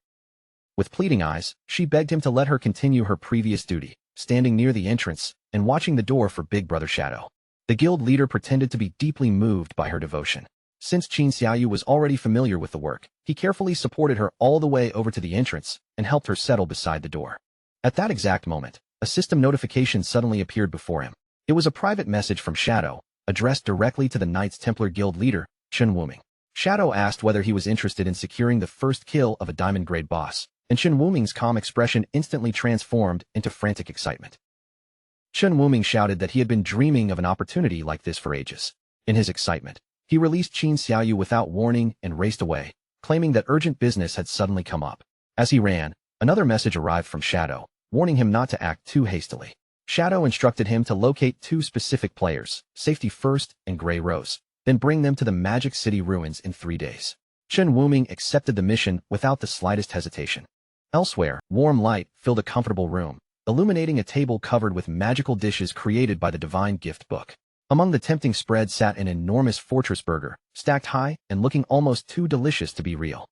With pleading eyes, she begged him to let her continue her previous duty, standing near the entrance and watching the door for Big Brother Shadow. The guild leader pretended to be deeply moved by her devotion. Since Qin Xiaoyu was already familiar with the work, he carefully supported her all the way over to the entrance and helped her settle beside the door. At that exact moment, a system notification suddenly appeared before him. It was a private message from Shadow, addressed directly to the Knights Templar Guild leader, Chen Wuming. Shadow asked whether he was interested in securing the first kill of a diamond-grade boss, and Chen Wuming's calm expression instantly transformed into frantic excitement. Chen Wuming shouted that he had been dreaming of an opportunity like this for ages. In his excitement, he released Qin Xiaoyu without warning and raced away, claiming that urgent business had suddenly come up. As he ran, another message arrived from Shadow, warning him not to act too hastily. Shadow instructed him to locate two specific players, Safety First and Grey Rose, then bring them to the Magic City ruins in 3 days. Chen Wuming accepted the mission without the slightest hesitation. Elsewhere, warm light filled a comfortable room, illuminating a table covered with magical dishes created by the Divine Gift Book. Among the tempting spread sat an enormous fortress burger, stacked high and looking almost too delicious to be real.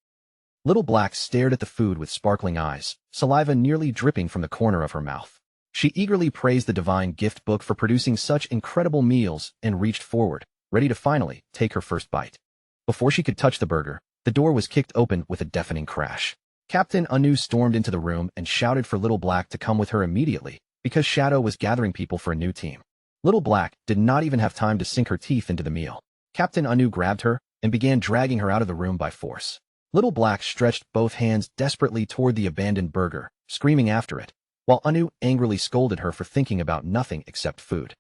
Little Black stared at the food with sparkling eyes, saliva nearly dripping from the corner of her mouth. She eagerly praised the Divine Gift Book for producing such incredible meals and reached forward, ready to finally take her first bite. Before she could touch the burger, the door was kicked open with a deafening crash. Captain Anu stormed into the room and shouted for Little Black to come with her immediately, because Shadow was gathering people for a new team. Little Black did not even have time to sink her teeth into the meal. Captain Anu grabbed her and began dragging her out of the room by force. Little Black stretched both hands desperately toward the abandoned burger, screaming after it, while Anu angrily scolded her for thinking about nothing except food.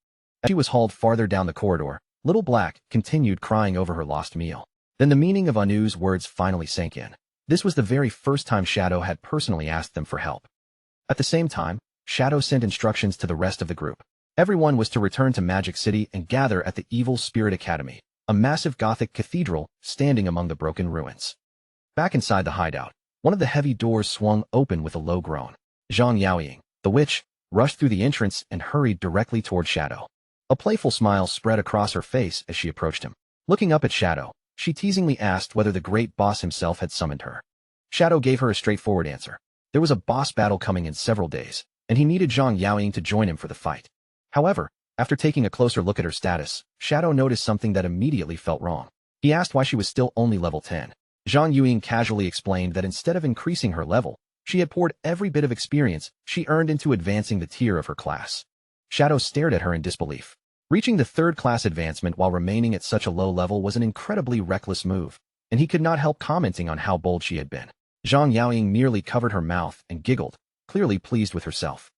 As she was hauled farther down the corridor, Little Black continued crying over her lost meal. Then the meaning of Anu's words finally sank in. This was the very first time Shadow had personally asked them for help. At the same time, Shadow sent instructions to the rest of the group. Everyone was to return to Magic City and gather at the Evil Spirit Academy, a massive Gothic cathedral standing among the broken ruins. Back inside the hideout, one of the heavy doors swung open with a low groan. Zhang Yaoying, the witch, rushed through the entrance and hurried directly toward Shadow. A playful smile spread across her face as she approached him. Looking up at Shadow, she teasingly asked whether the great boss himself had summoned her. Shadow gave her a straightforward answer. There was a boss battle coming in several days, and he needed Zhang Yaoying to join him for the fight. However, after taking a closer look at her status, Shadow noticed something that immediately felt wrong. He asked why she was still only level 10. Zhang Yaoying casually explained that instead of increasing her level, she had poured every bit of experience she earned into advancing the tier of her class. Shadow stared at her in disbelief. Reaching the third-class advancement while remaining at such a low level was an incredibly reckless move, and he could not help commenting on how bold she had been. Zhang Yaoying merely covered her mouth and giggled, clearly pleased with herself.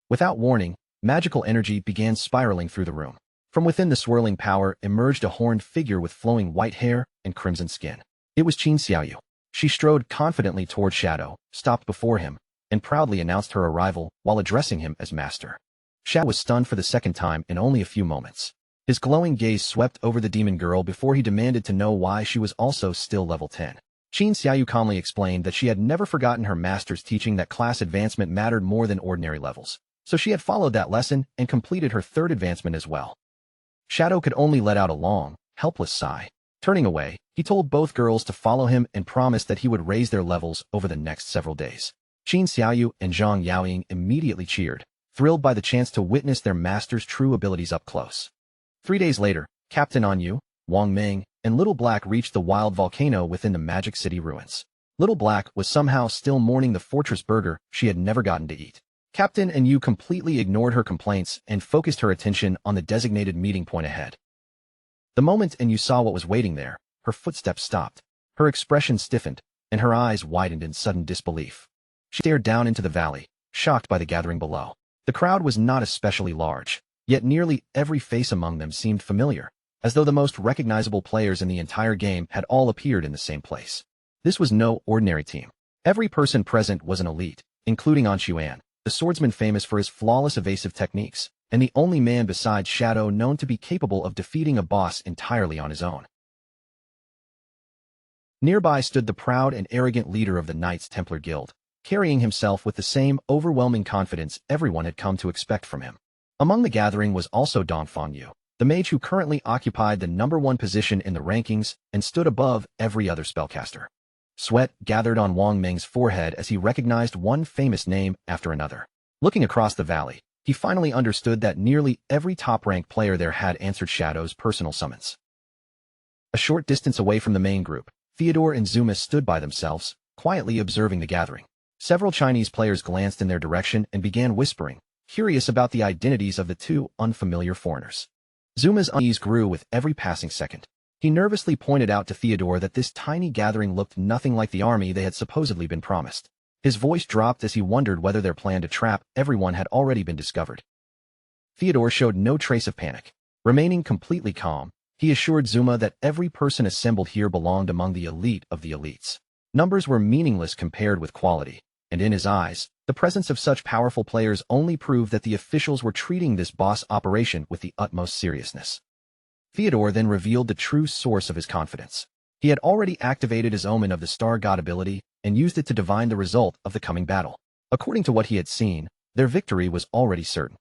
Without warning, magical energy began spiraling through the room. From within the swirling power emerged a horned figure with flowing white hair and crimson skin. It was Qin Xiaoyu. She strode confidently toward Shadow, stopped before him, and proudly announced her arrival while addressing him as master. Shadow was stunned for the second time in only a few moments. His glowing gaze swept over the demon girl before he demanded to know why she was also still level 10. Qin Xiaoyu calmly explained that she had never forgotten her master's teaching that class advancement mattered more than ordinary levels, so she had followed that lesson and completed her third advancement as well. Shadow could only let out a long, helpless sigh. Turning away, he told both girls to follow him and promised that he would raise their levels over the next several days. Qin Xiaoyu and Zhang Yaoying immediately cheered, thrilled by the chance to witness their master's true abilities up close. 3 days later, Captain Anyu, Wang Ming, and Little Black reached the wild volcano within the Magic City ruins. Little Black was somehow still mourning the fortress burger she had never gotten to eat. Captain Anyu completely ignored her complaints and focused her attention on the designated meeting point ahead. The moment Anyu saw what was waiting there, her footsteps stopped, her expression stiffened, and her eyes widened in sudden disbelief. She stared down into the valley, shocked by the gathering below. The crowd was not especially large, yet nearly every face among them seemed familiar, as though the most recognizable players in the entire game had all appeared in the same place. This was no ordinary team. Every person present was an elite, including An Xuan, the swordsman famous for his flawless evasive techniques, and the only man besides Shadow known to be capable of defeating a boss entirely on his own. Nearby stood the proud and arrogant leader of the Knights Templar Guild, carrying himself with the same overwhelming confidence everyone had come to expect from him. Among the gathering was also Dong Fangyu, the mage who currently occupied the #1 position in the rankings and stood above every other spellcaster. Sweat gathered on Wang Ming's forehead as he recognized one famous name after another. Looking across the valley, he finally understood that nearly every top-ranked player there had answered Shadow's personal summons. A short distance away from the main group, Theodore and Zuma stood by themselves, quietly observing the gathering. Several Chinese players glanced in their direction and began whispering, curious about the identities of the two unfamiliar foreigners. Zuma's unease grew with every passing second. He nervously pointed out to Theodore that this tiny gathering looked nothing like the army they had supposedly been promised. His voice dropped as he wondered whether their plan to trap everyone had already been discovered. Theodore showed no trace of panic. Remaining completely calm, he assured Zuma that every person assembled here belonged among the elite of the elites. Numbers were meaningless compared with quality, and in his eyes, the presence of such powerful players only proved that the officials were treating this boss operation with the utmost seriousness. Theodore then revealed the true source of his confidence. He had already activated his Omen of the Star God ability and used it to divine the result of the coming battle. According to what he had seen, their victory was already certain.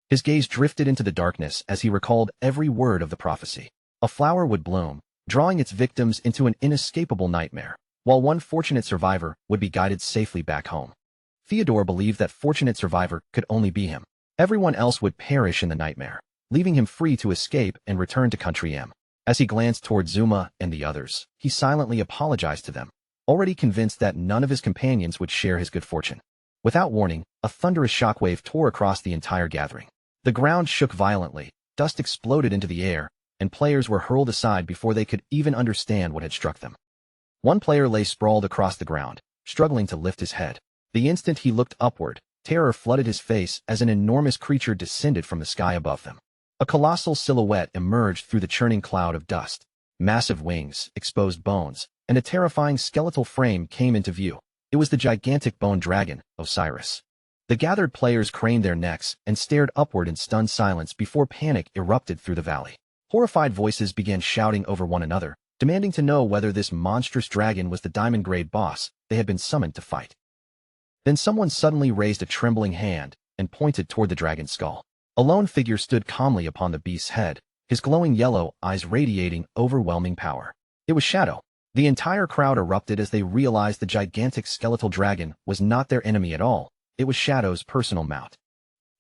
His gaze drifted into the darkness as he recalled every word of the prophecy. A flower would bloom, drawing its victims into an inescapable nightmare, while one fortunate survivor would be guided safely back home. Theodore believed that fortunate survivor could only be him. Everyone else would perish in the nightmare, leaving him free to escape and return to Country M. As he glanced toward Zuma and the others, he silently apologized to them, already convinced that none of his companions would share his good fortune. Without warning, a thunderous shockwave tore across the entire gathering. The ground shook violently, dust exploded into the air, and players were hurled aside before they could even understand what had struck them. One player lay sprawled across the ground, struggling to lift his head. The instant he looked upward, terror flooded his face as an enormous creature descended from the sky above them. A colossal silhouette emerged through the churning cloud of dust. Massive wings, exposed bones, and a terrifying skeletal frame came into view. It was the gigantic bone dragon, Osiris. The gathered players craned their necks and stared upward in stunned silence before panic erupted through the valley. Horrified voices began shouting over one another, demanding to know whether this monstrous dragon was the diamond-grade boss they had been summoned to fight. Then someone suddenly raised a trembling hand and pointed toward the dragon's skull. A lone figure stood calmly upon the beast's head, his glowing yellow eyes radiating overwhelming power. It was Shadow. The entire crowd erupted as they realized the gigantic skeletal dragon was not their enemy at all. It was Shadow's personal mount.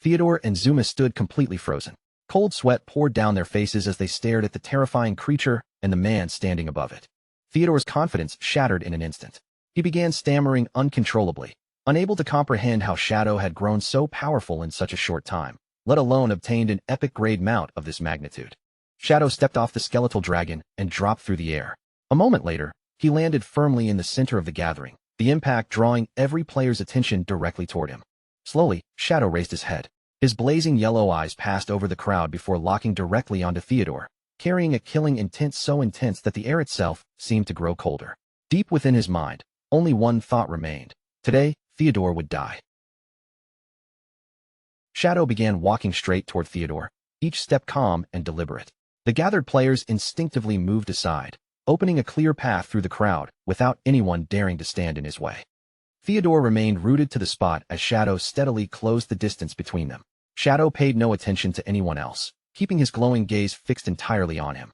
Theodore and Zuma stood completely frozen. Cold sweat poured down their faces as they stared at the terrifying creature and the man standing above it. Theodore's confidence shattered in an instant. He began stammering uncontrollably, unable to comprehend how Shadow had grown so powerful in such a short time, let alone obtained an epic-grade mount of this magnitude. Shadow stepped off the skeletal dragon and dropped through the air. A moment later, he landed firmly in the center of the gathering, the impact drawing every player's attention directly toward him. Slowly, Shadow raised his head. His blazing yellow eyes passed over the crowd before locking directly onto Theodore, carrying a killing intent so intense that the air itself seemed to grow colder. Deep within his mind, only one thought remained. Today, Theodore would die. Shadow began walking straight toward Theodore, each step calm and deliberate. The gathered players instinctively moved aside, opening a clear path through the crowd without anyone daring to stand in his way. Theodore remained rooted to the spot as Shadow steadily closed the distance between them. Shadow paid no attention to anyone else, keeping his glowing gaze fixed entirely on him.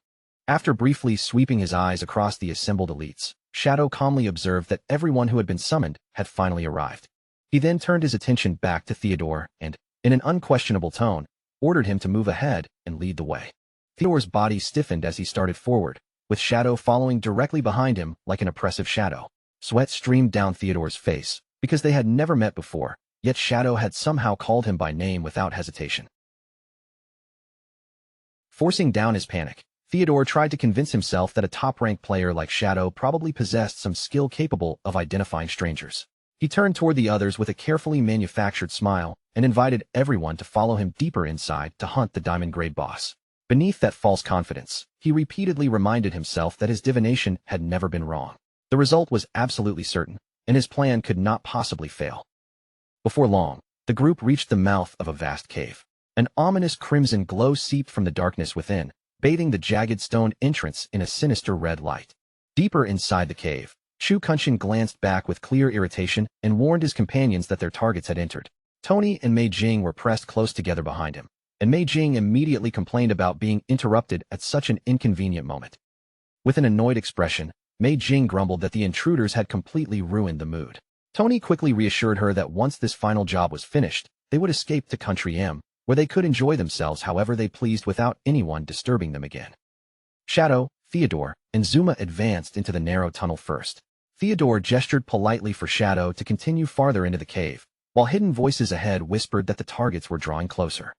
After briefly sweeping his eyes across the assembled elites, Shadow calmly observed that everyone who had been summoned had finally arrived. He then turned his attention back to Theodore and, in an unquestionable tone, ordered him to move ahead and lead the way. Theodore's body stiffened as he started forward, with Shadow following directly behind him like an oppressive shadow. Sweat streamed down Theodore's face, because they had never met before, yet Shadow had somehow called him by name without hesitation. Forcing down his panic, Theodore tried to convince himself that a top-ranked player like Shadow probably possessed some skill capable of identifying strangers. He turned toward the others with a carefully manufactured smile and invited everyone to follow him deeper inside to hunt the diamond-grade boss. Beneath that false confidence, he repeatedly reminded himself that his divination had never been wrong. The result was absolutely certain, and his plan could not possibly fail. Before long, the group reached the mouth of a vast cave. An ominous crimson glow seeped from the darkness within, bathing the jagged stone entrance in a sinister red light. Deeper inside the cave, Shu Kunshin glanced back with clear irritation and warned his companions that their targets had entered. Tony and Mei Jing were pressed close together behind him, and Mei Jing immediately complained about being interrupted at such an inconvenient moment. With an annoyed expression, Mei Jing grumbled that the intruders had completely ruined the mood. Tony quickly reassured her that once this final job was finished, they would escape to Country M, where they could enjoy themselves however they pleased without anyone disturbing them again. Shadow, Theodore, and Zuma advanced into the narrow tunnel first. Theodore gestured politely for Shadow to continue farther into the cave, while hidden voices ahead whispered that the targets were drawing closer.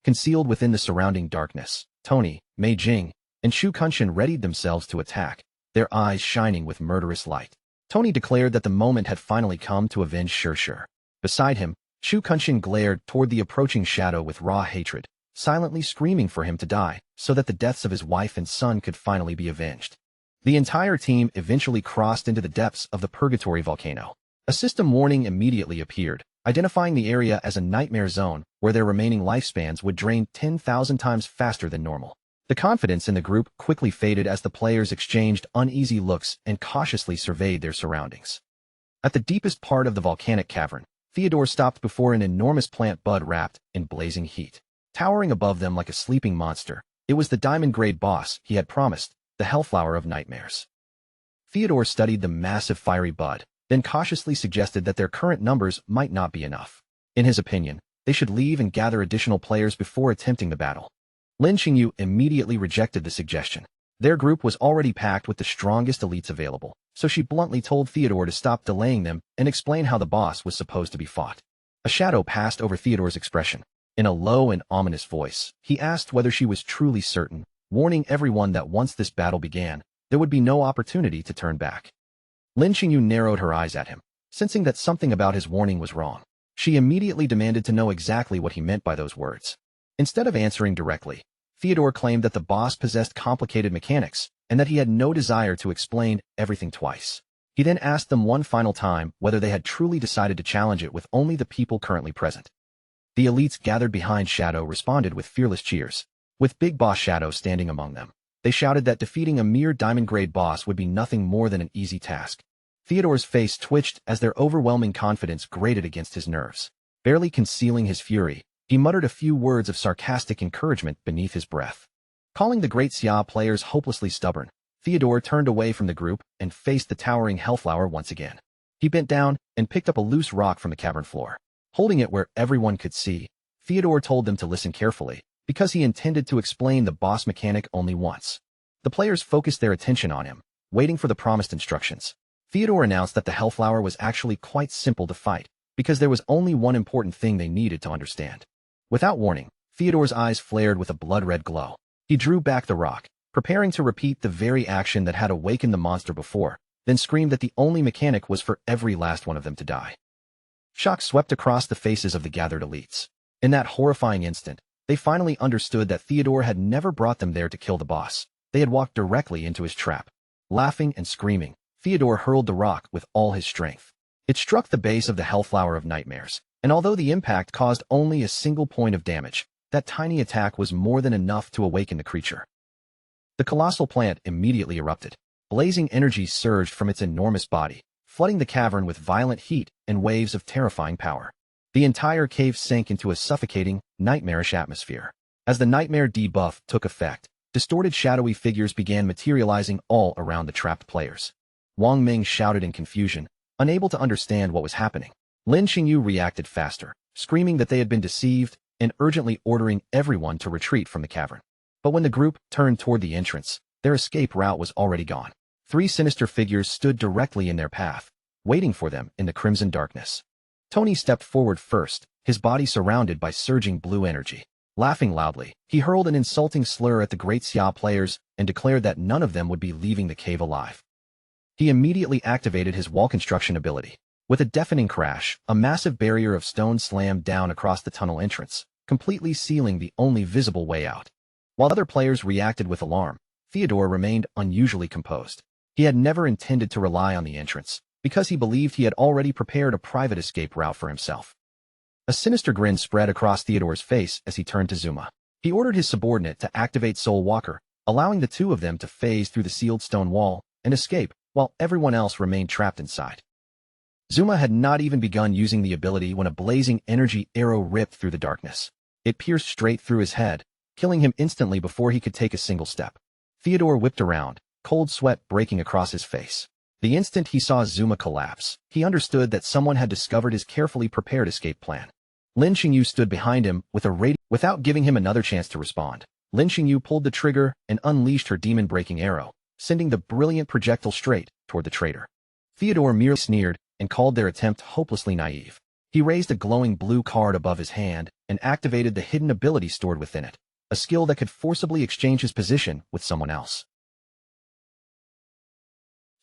Concealed within the surrounding darkness, Tony, Mei Jing, and Shu Kunshin readied themselves to attack, their eyes shining with murderous light. Tony declared that the moment had finally come to avenge Shir. Beside him, Shu Kunshin glared toward the approaching Shadow with raw hatred, silently screaming for him to die so that the deaths of his wife and son could finally be avenged. The entire team eventually crossed into the depths of the Purgatory volcano. A system warning immediately appeared, identifying the area as a nightmare zone where their remaining lifespans would drain 10,000 times faster than normal. The confidence in the group quickly faded as the players exchanged uneasy looks and cautiously surveyed their surroundings. At the deepest part of the volcanic cavern, Theodore stopped before an enormous plant bud wrapped in blazing heat. Towering above them like a sleeping monster, it was the diamond-grade boss he had promised, the Hellflower of Nightmares. Theodore studied the massive fiery bud, then cautiously suggested that their current numbers might not be enough. In his opinion, they should leave and gather additional players before attempting the battle. Lin Qingyu immediately rejected the suggestion. Their group was already packed with the strongest elites available, so she bluntly told Theodore to stop delaying them and explain how the boss was supposed to be fought. A shadow passed over Theodore's expression. In a low and ominous voice, he asked whether she was truly certain, warning everyone that once this battle began, there would be no opportunity to turn back. Lin Xingyu narrowed her eyes at him, sensing that something about his warning was wrong. She immediately demanded to know exactly what he meant by those words. Instead of answering directly, Theodore claimed that the boss possessed complicated mechanics and that he had no desire to explain everything twice. He then asked them one final time whether they had truly decided to challenge it with only the people currently present. The elites gathered behind Shadow responded with fearless cheers, with Big Boss Shadow standing among them. They shouted that defeating a mere diamond-grade boss would be nothing more than an easy task. Theodore's face twitched as their overwhelming confidence grated against his nerves. Barely concealing his fury, he muttered a few words of sarcastic encouragement beneath his breath. Calling the Great Xia players hopelessly stubborn, Theodore turned away from the group and faced the towering Hellflower once again. He bent down and picked up a loose rock from the cavern floor. Holding it where everyone could see, Theodore told them to listen carefully, because he intended to explain the boss mechanic only once. The players focused their attention on him, waiting for the promised instructions. Theodore announced that the Hellflower was actually quite simple to fight, because there was only one important thing they needed to understand. Without warning, Theodore's eyes flared with a blood-red glow. He drew back the rock, preparing to repeat the very action that had awakened the monster before, then screamed that the only mechanic was for every last one of them to die. Shock swept across the faces of the gathered elites. In that horrifying instant, they finally understood that Theodore had never brought them there to kill the boss. They had walked directly into his trap. Laughing and screaming, Theodore hurled the rock with all his strength. It struck the base of the Hellflower of Nightmares, and although the impact caused only a single point of damage, that tiny attack was more than enough to awaken the creature. The colossal plant immediately erupted. Blazing energy surged from its enormous body, flooding the cavern with violent heat and waves of terrifying power. The entire cave sank into a suffocating, nightmarish atmosphere. As the nightmare debuff took effect, distorted shadowy figures began materializing all around the trapped players. Wang Ming shouted in confusion, unable to understand what was happening. Lin Xingyu reacted faster, screaming that they had been deceived and urgently ordering everyone to retreat from the cavern. But when the group turned toward the entrance, their escape route was already gone. Three sinister figures stood directly in their path, waiting for them in the crimson darkness. Tony stepped forward first, his body surrounded by surging blue energy. Laughing loudly, he hurled an insulting slur at the Great Xia players and declared that none of them would be leaving the cave alive. He immediately activated his wall construction ability. With a deafening crash, a massive barrier of stone slammed down across the tunnel entrance, completely sealing the only visible way out. While other players reacted with alarm, Theodore remained unusually composed. He had never intended to rely on the entrance, because he believed he had already prepared a private escape route for himself. A sinister grin spread across Theodore's face as he turned to Zuma. He ordered his subordinate to activate Soul Walker, allowing the two of them to phase through the sealed stone wall and escape, while everyone else remained trapped inside. Zuma had not even begun using the ability when a blazing energy arrow ripped through the darkness. It pierced straight through his head, killing him instantly before he could take a single step. Theodore whipped around, cold sweat breaking across his face. The instant he saw Zuma collapse, he understood that someone had discovered his carefully prepared escape plan. Lin Xingyu stood behind him with a radiant. Without giving him another chance to respond, Lin Xingyu pulled the trigger and unleashed her demon-breaking arrow, sending the brilliant projectile straight toward the traitor. Theodore merely sneered and called their attempt hopelessly naive. He raised a glowing blue card above his hand and activated the hidden ability stored within it, a skill that could forcibly exchange his position with someone else.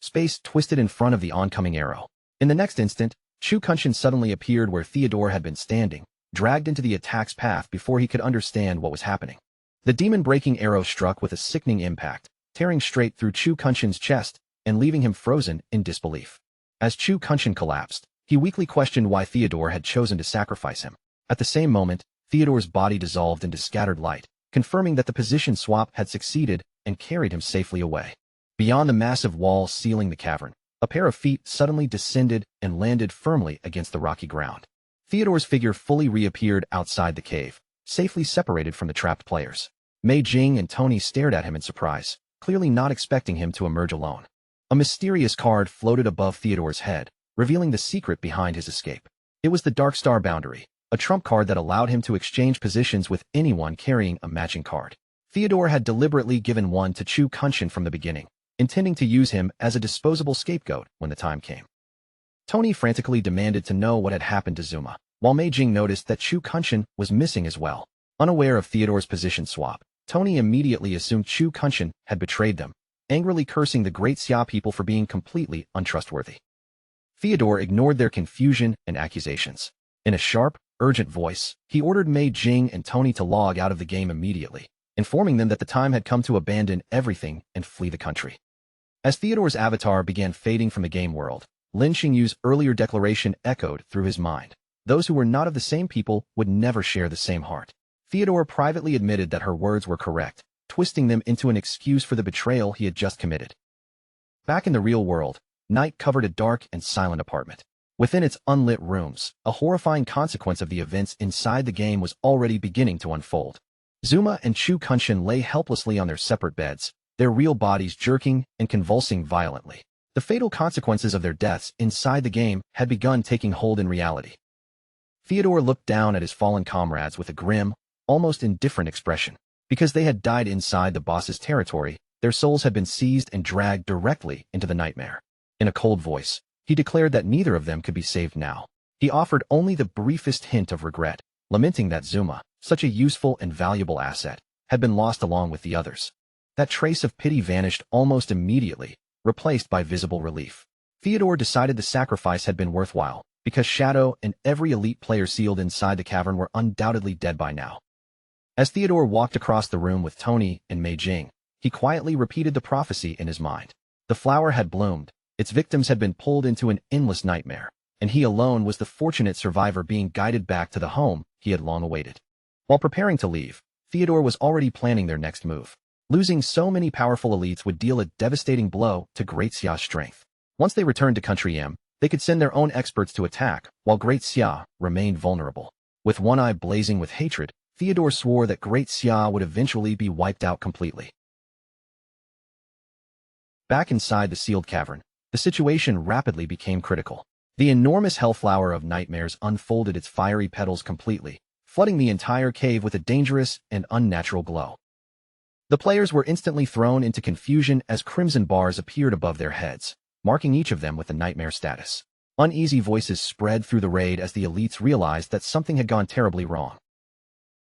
Space twisted in front of the oncoming arrow. In the next instant, Chu Kunshin suddenly appeared where Theodore had been standing, dragged into the attack's path before he could understand what was happening. The demon-breaking arrow struck with a sickening impact, tearing straight through Chu Kunshin's chest and leaving him frozen in disbelief. As Chu Kunshin collapsed, he weakly questioned why Theodore had chosen to sacrifice him. At the same moment, Theodore's body dissolved into scattered light, confirming that the position swap had succeeded and carried him safely away. Beyond the massive wall sealing the cavern, a pair of feet suddenly descended and landed firmly against the rocky ground. Theodore's figure fully reappeared outside the cave, safely separated from the trapped players. Mei Jing and Tony stared at him in surprise, clearly not expecting him to emerge alone. A mysterious card floated above Theodore's head, revealing the secret behind his escape. It was the Dark Star Boundary, a trump card that allowed him to exchange positions with anyone carrying a matching card. Theodore had deliberately given one to Chu Kunshin from the beginning, intending to use him as a disposable scapegoat when the time came. Tony frantically demanded to know what had happened to Zuma, while Mei Jing noticed that Chu Kunshin was missing as well. Unaware of Theodore's position swap, Tony immediately assumed Chu Kunshin had betrayed them, angrily cursing the Great Xia people for being completely untrustworthy. Theodore ignored their confusion and accusations. In a sharp, urgent voice, he ordered Mei Jing and Tony to log out of the game immediately, informing them that the time had come to abandon everything and flee the country. As Theodore's avatar began fading from the game world, Lin Xingyu's earlier declaration echoed through his mind. Those who were not of the same people would never share the same heart. Theodore privately admitted that her words were correct, twisting them into an excuse for the betrayal he had just committed. Back in the real world, night covered a dark and silent apartment. Within its unlit rooms, a horrifying consequence of the events inside the game was already beginning to unfold. Zuma and Chu Kunshin lay helplessly on their separate beds, their real bodies jerking and convulsing violently. The fatal consequences of their deaths inside the game had begun taking hold in reality. Theodore looked down at his fallen comrades with a grim, almost indifferent expression. Because they had died inside the boss's territory, their souls had been seized and dragged directly into the nightmare. In a cold voice, he declared that neither of them could be saved now. He offered only the briefest hint of regret, lamenting that Zuma, such a useful and valuable asset, had been lost along with the others. That trace of pity vanished almost immediately, replaced by visible relief. Theodore decided the sacrifice had been worthwhile, because Shadow and every elite player sealed inside the cavern were undoubtedly dead by now. As Theodore walked across the room with Tony and Mei Jing, he quietly repeated the prophecy in his mind. The flower had bloomed, its victims had been pulled into an endless nightmare, and he alone was the fortunate survivor being guided back to the home he had long awaited. While preparing to leave, Theodore was already planning their next move. Losing so many powerful elites would deal a devastating blow to Great Xia's strength. Once they returned to Country M, they could send their own experts to attack, while Great Xia remained vulnerable. With one eye blazing with hatred, Theodore swore that Great Xia would eventually be wiped out completely. Back inside the sealed cavern, the situation rapidly became critical. The enormous hellflower of nightmares unfolded its fiery petals completely, flooding the entire cave with a dangerous and unnatural glow. The players were instantly thrown into confusion as crimson bars appeared above their heads, marking each of them with the nightmare status. Uneasy voices spread through the raid as the elites realized that something had gone terribly wrong.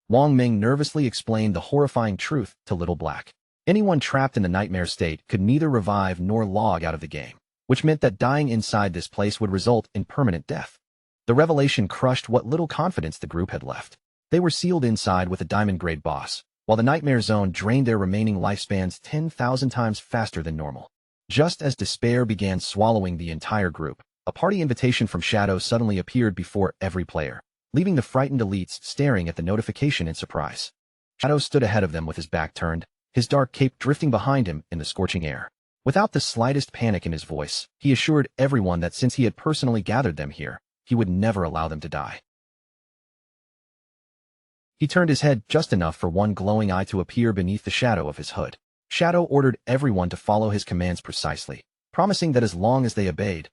Wang Ming nervously explained the horrifying truth to Little Black. Anyone trapped in the nightmare state could neither revive nor log out of the game, which meant that dying inside this place would result in permanent death. The revelation crushed what little confidence the group had left. They were sealed inside with a diamond-grade boss, while the nightmare zone drained their remaining lifespans 10,000 times faster than normal. Just as despair began swallowing the entire group, a party invitation from Shadow suddenly appeared before every player, leaving the frightened elites staring at the notification in surprise. Shadow stood ahead of them with his back turned, his dark cape drifting behind him in the scorching air. Without the slightest panic in his voice, he assured everyone that since he had personally gathered them here, he would never allow them to die. He turned his head just enough for one glowing eye to appear beneath the shadow of his hood. Shadow ordered everyone to follow his commands precisely, promising that as long as they obeyed,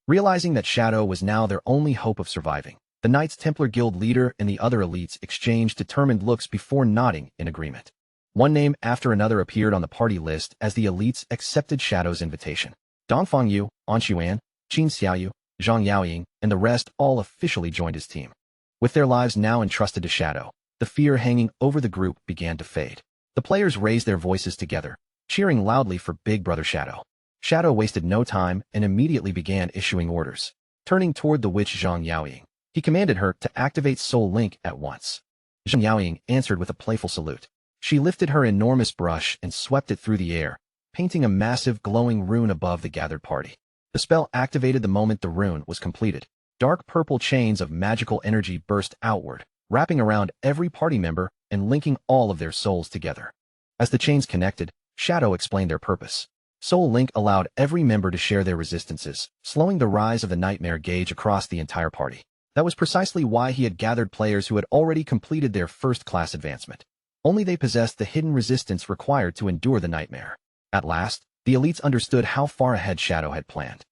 realizing that Shadow was now their only hope of surviving. The Knights Templar Guild leader and the other elites exchanged determined looks before nodding in agreement. One name after another appeared on the party list as the elites accepted Shadow's invitation. Dongfang Yu, An Xuan, Qin Xiaoyu, Zhang Yaoying, and the rest all officially joined his team. With their lives now entrusted to Shadow, the fear hanging over the group began to fade. The players raised their voices together, cheering loudly for Big Brother Shadow. Shadow wasted no time and immediately began issuing orders. Turning toward the witch Zhang Yaoying, he commanded her to activate Soul Link at once. Zhang Yaoying answered with a playful salute. She lifted her enormous brush and swept it through the air, painting a massive glowing rune above the gathered party. The spell activated the moment the rune was completed. Dark purple chains of magical energy burst outward, wrapping around every party member and linking all of their souls together. As the chains connected, Shadow explained their purpose. Soul Link allowed every member to share their resistances, slowing the rise of the nightmare gauge across the entire party. That was precisely why he had gathered players who had already completed their first-class advancement. Only they possessed the hidden resistance required to endure the nightmare. At last, the elites understood how far ahead Shadow had planned.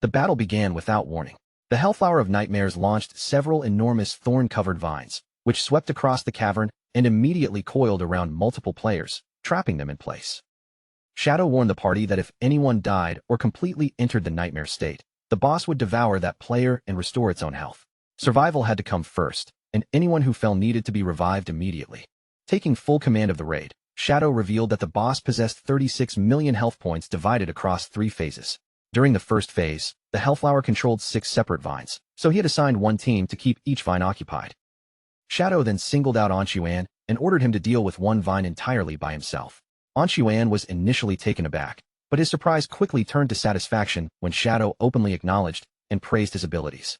The battle began without warning. The Hellflower of Nightmares launched several enormous thorn-covered vines, which swept across the cavern and immediately coiled around multiple players, trapping them in place. Shadow warned the party that if anyone died or completely entered the nightmare state, the boss would devour that player and restore its own health. Survival had to come first, and anyone who fell needed to be revived immediately. Taking full command of the raid, Shadow revealed that the boss possessed 36 million health points divided across 3 phases. During the first phase, the Hellflower controlled 6 separate vines, so he had assigned one team to keep each vine occupied. Shadow then singled out Anxuan and ordered him to deal with one vine entirely by himself. Anxuan was initially taken aback, but his surprise quickly turned to satisfaction when Shadow openly acknowledged and praised his abilities.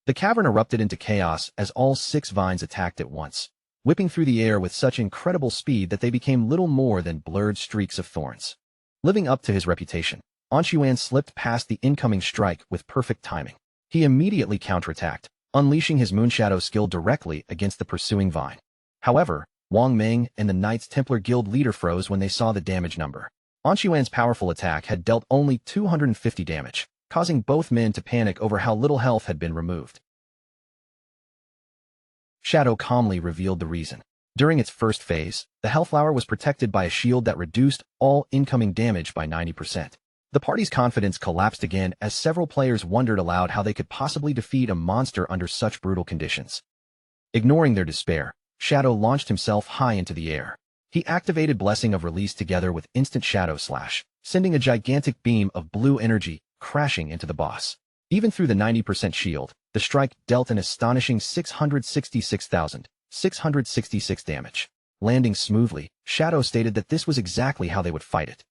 The cavern erupted into chaos as all 6 vines attacked at once, whipping through the air with such incredible speed that they became little more than blurred streaks of thorns. Living up to his reputation, Anxuan slipped past the incoming strike with perfect timing. He immediately counterattacked, unleashing his Moonshadow skill directly against the pursuing vine. However, Wang Ming and the Knights Templar Guild leader froze when they saw the damage number. Anxuan's powerful attack had dealt only 250 damage, causing both men to panic over how little health had been removed. Shadow calmly revealed the reason. During its first phase, the Hellflower was protected by a shield that reduced all incoming damage by 90%. The party's confidence collapsed again as several players wondered aloud how they could possibly defeat a monster under such brutal conditions. Ignoring their despair, Shadow launched himself high into the air. He activated Blessing of Release together with Instant Shadow Slash, sending a gigantic beam of blue energy crashing into the boss. Even through the 90% shield, the strike dealt an astonishing 666,666 damage. Landing smoothly, Shadow stated that this was exactly how they would fight it.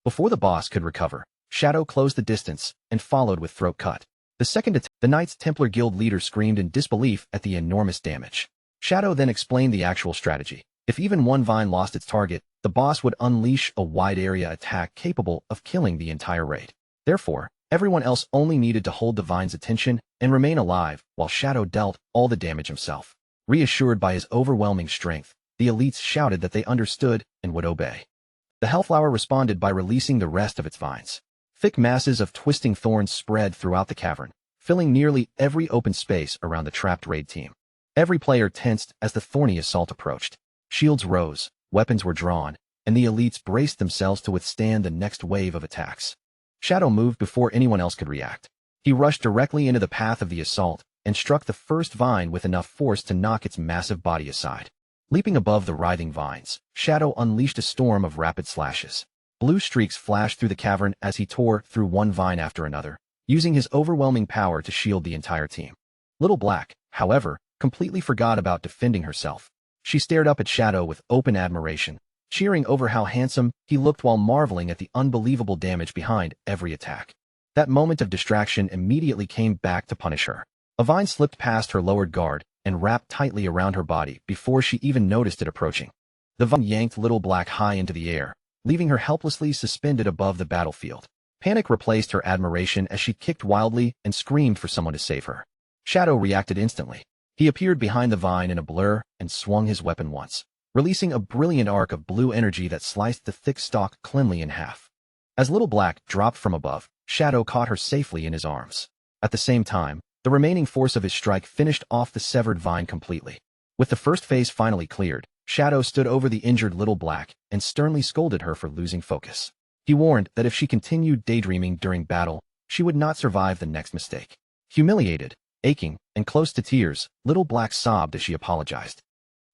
Before the boss could recover, Shadow closed the distance and followed with Throat Cut. The second attack, the Knights Templar Guild leader screamed in disbelief at the enormous damage. Shadow then explained the actual strategy. If even one vine lost its target, the boss would unleash a wide-area attack capable of killing the entire raid. Therefore, everyone else only needed to hold the vine's attention and remain alive while Shadow dealt all the damage himself. Reassured by his overwhelming strength, the elites shouted that they understood and would obey. The Hellflower responded by releasing the rest of its vines. Thick masses of twisting thorns spread throughout the cavern, filling nearly every open space around the trapped raid team. Every player tensed as the thorny assault approached. Shields rose, weapons were drawn, and the elites braced themselves to withstand the next wave of attacks. Shadow moved before anyone else could react. He rushed directly into the path of the assault and struck the first vine with enough force to knock its massive body aside. Leaping above the writhing vines, Shadow unleashed a storm of rapid slashes. Blue streaks flashed through the cavern as he tore through one vine after another, using his overwhelming power to shield the entire team. Little Black, however, completely forgot about defending herself. She stared up at Shadow with open admiration, cheering over how handsome he looked while marveling at the unbelievable damage behind every attack. That moment of distraction immediately came back to punish her. A vine slipped past her lowered guard and wrapped tightly around her body before she even noticed it approaching. The vine yanked Little Black high into the air, leaving her helplessly suspended above the battlefield. Panic replaced her admiration as she kicked wildly and screamed for someone to save her. Shadow reacted instantly. He appeared behind the vine in a blur and swung his weapon once, releasing a brilliant arc of blue energy that sliced the thick stalk cleanly in half. As Little Black dropped from above, Shadow caught her safely in his arms. At the same time, the remaining force of his strike finished off the severed vine completely. With the first phase finally cleared, Shadow stood over the injured Little Black and sternly scolded her for losing focus. He warned that if she continued daydreaming during battle, she would not survive the next mistake. Humiliated, aching, and close to tears, Little Black sobbed as she apologized.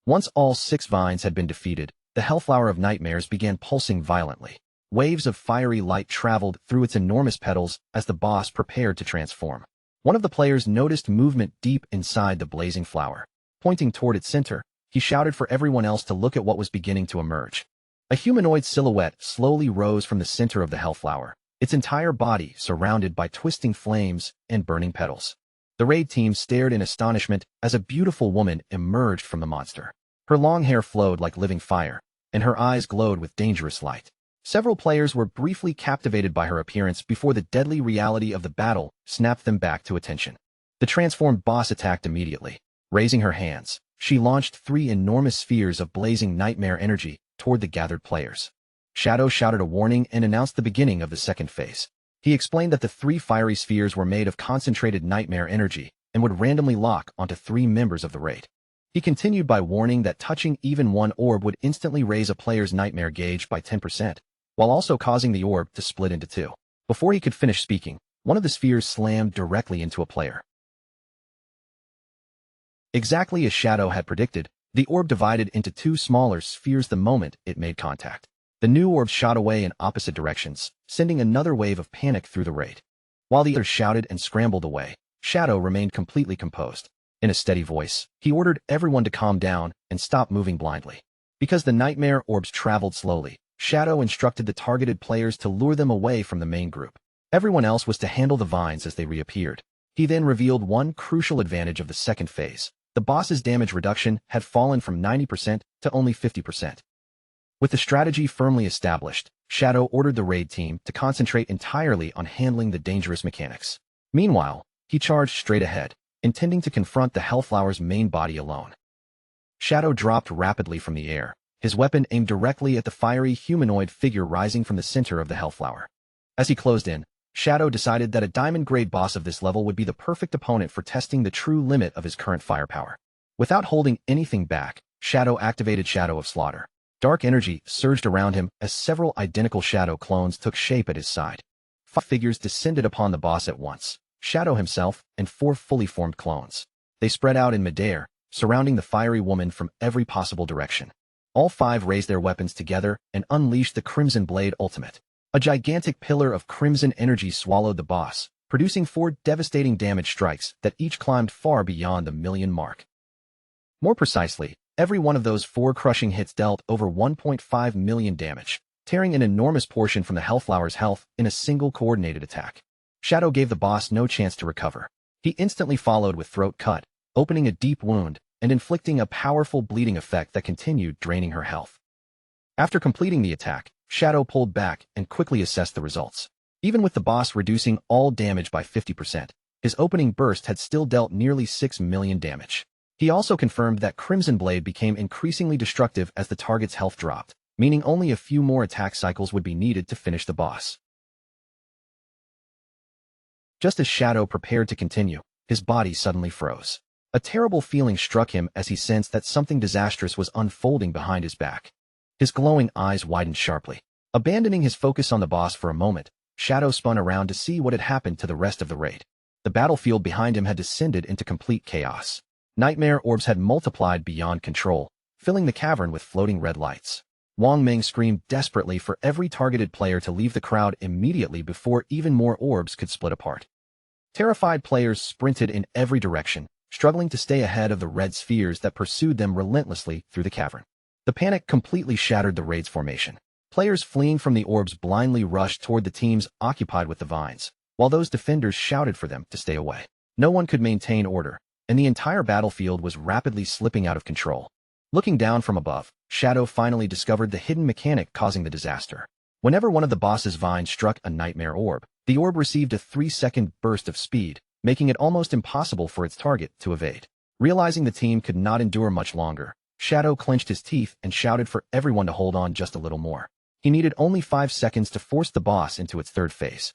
Once all 6 vines had been defeated, the Hellflower of Nightmares began pulsing violently. Waves of fiery light traveled through its enormous petals as the boss prepared to transform. One of the players noticed movement deep inside the blazing flower. Pointing toward its center, he shouted for everyone else to look at what was beginning to emerge. A humanoid silhouette slowly rose from the center of the Hellflower, its entire body surrounded by twisting flames and burning petals. The raid team stared in astonishment as a beautiful woman emerged from the monster. Her long hair flowed like living fire, and her eyes glowed with dangerous light. Several players were briefly captivated by her appearance before the deadly reality of the battle snapped them back to attention. The transformed boss attacked immediately. Raising her hands, she launched 3 enormous spheres of blazing nightmare energy toward the gathered players. Shadow shouted a warning and announced the beginning of the second phase. He explained that the 3 fiery spheres were made of concentrated nightmare energy and would randomly lock onto 3 members of the raid. He continued by warning that touching even one orb would instantly raise a player's nightmare gauge by 10%, while also causing the orb to split into 2. Before he could finish speaking, one of the spheres slammed directly into a player. Exactly as Shadow had predicted, The orb divided into two smaller spheres the moment it made contact. The new orbs shot away in opposite directions, sending another wave of panic through the raid. While the others shouted and scrambled away, Shadow remained completely composed. In a steady voice, he ordered everyone to calm down and stop moving blindly. Because the nightmare orbs traveled slowly, Shadow instructed the targeted players to lure them away from the main group. Everyone else was to handle the vines as they reappeared. He then revealed one crucial advantage of the second phase. The boss's damage reduction had fallen from 90% to only 50%. With the strategy firmly established, Shadow ordered the raid team to concentrate entirely on handling the dangerous mechanics. Meanwhile, he charged straight ahead, intending to confront the Hellflower's main body alone. Shadow dropped rapidly from the air, his weapon aimed directly at the fiery humanoid figure rising from the center of the Hellflower. As he closed in, Shadow decided that a diamond-grade boss of this level would be the perfect opponent for testing the true limit of his current firepower. Without holding anything back, Shadow activated Shadow of Slaughter. Dark energy surged around him as several identical Shadow clones took shape at his side. 5 figures descended upon the boss at once, Shadow himself and 4 fully formed clones. They spread out in midair, surrounding the fiery woman from every possible direction. All 5 raised their weapons together and unleashed the Crimson Blade Ultimate. A gigantic pillar of crimson energy swallowed the boss, producing 4 devastating damage strikes that each climbed far beyond the million mark. More precisely, every one of those 4 crushing hits dealt over 1.5 million damage, tearing an enormous portion from the Hellflower's health in a single coordinated attack. Shadow gave the boss no chance to recover. He instantly followed with Throat Cut, opening a deep wound and inflicting a powerful bleeding effect that continued draining her health. After completing the attack, Shadow pulled back and quickly assessed the results. Even with the boss reducing all damage by 50%, his opening burst had still dealt nearly 6 million damage. He also confirmed that Crimson Blade became increasingly destructive as the target's health dropped, meaning only a few more attack cycles would be needed to finish the boss. Just as Shadow prepared to continue, his body suddenly froze. A terrible feeling struck him as he sensed that something disastrous was unfolding behind his back. His glowing eyes widened sharply. Abandoning his focus on the boss for a moment, Shadow spun around to see what had happened to the rest of the raid. The battlefield behind him had descended into complete chaos. Nightmare orbs had multiplied beyond control, filling the cavern with floating red lights. Wang Ming screamed desperately for every targeted player to leave the crowd immediately before even more orbs could split apart. Terrified players sprinted in every direction, struggling to stay ahead of the red spheres that pursued them relentlessly through the cavern. The panic completely shattered the raid's formation. Players fleeing from the orbs blindly rushed toward the teams occupied with the vines, while those defenders shouted for them to stay away. No one could maintain order, and the entire battlefield was rapidly slipping out of control. Looking down from above, Shadow finally discovered the hidden mechanic causing the disaster. Whenever one of the boss's vines struck a nightmare orb, the orb received a 3-second burst of speed, making it almost impossible for its target to evade. Realizing the team could not endure much longer, Shadow clenched his teeth and shouted for everyone to hold on just a little more. He needed only 5 seconds to force the boss into its third phase.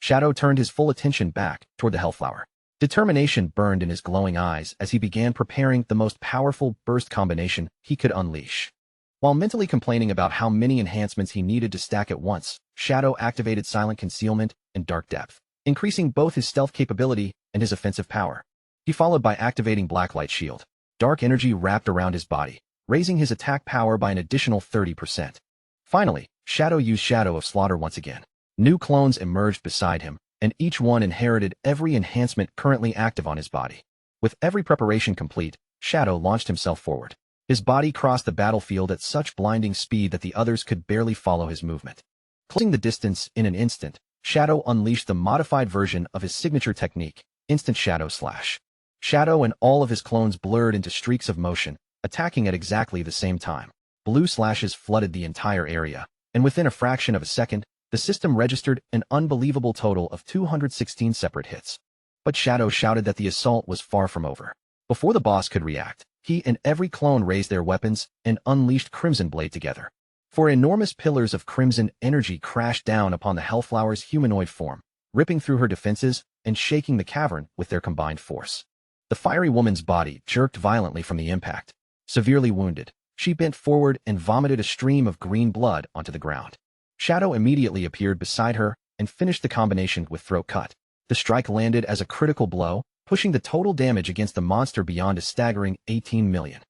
Shadow turned his full attention back toward the Hellflower. Determination burned in his glowing eyes as he began preparing the most powerful burst combination he could unleash. While mentally complaining about how many enhancements he needed to stack at once, Shadow activated Silent Concealment and Dark Depth, increasing both his stealth capability and his offensive power. He followed by activating Blacklight Shield. Dark energy wrapped around his body, raising his attack power by an additional 30%. Finally, Shadow used Shadow of Slaughter once again. New clones emerged beside him, and each one inherited every enhancement currently active on his body. With every preparation complete, Shadow launched himself forward. His body crossed the battlefield at such blinding speed that the others could barely follow his movement. Closing the distance in an instant, Shadow unleashed the modified version of his signature technique, Instant Shadow Slash. Shadow and all of his clones blurred into streaks of motion, attacking at exactly the same time. Blue slashes flooded the entire area, and within a fraction of a second, the system registered an unbelievable total of 216 separate hits. But Shadow shouted that the assault was far from over. Before the boss could react, he and every clone raised their weapons and unleashed Crimson Blade together. 4 enormous pillars of crimson energy crashed down upon the Hellflower's humanoid form, ripping through her defenses and shaking the cavern with their combined force. The fiery woman's body jerked violently from the impact. Severely wounded, she bent forward and vomited a stream of green blood onto the ground. Shadow immediately appeared beside her and finished the combination with Throat Cut. The strike landed as a critical blow, pushing the total damage against the monster beyond a staggering 18 million.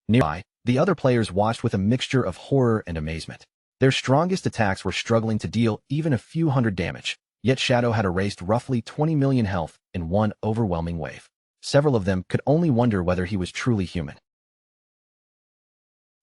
Nearby, the other players watched with a mixture of horror and amazement. Their strongest attacks were struggling to deal even a few hundred damage, yet Shadow had erased roughly 20 million health in one overwhelming wave. Several of them could only wonder whether he was truly human.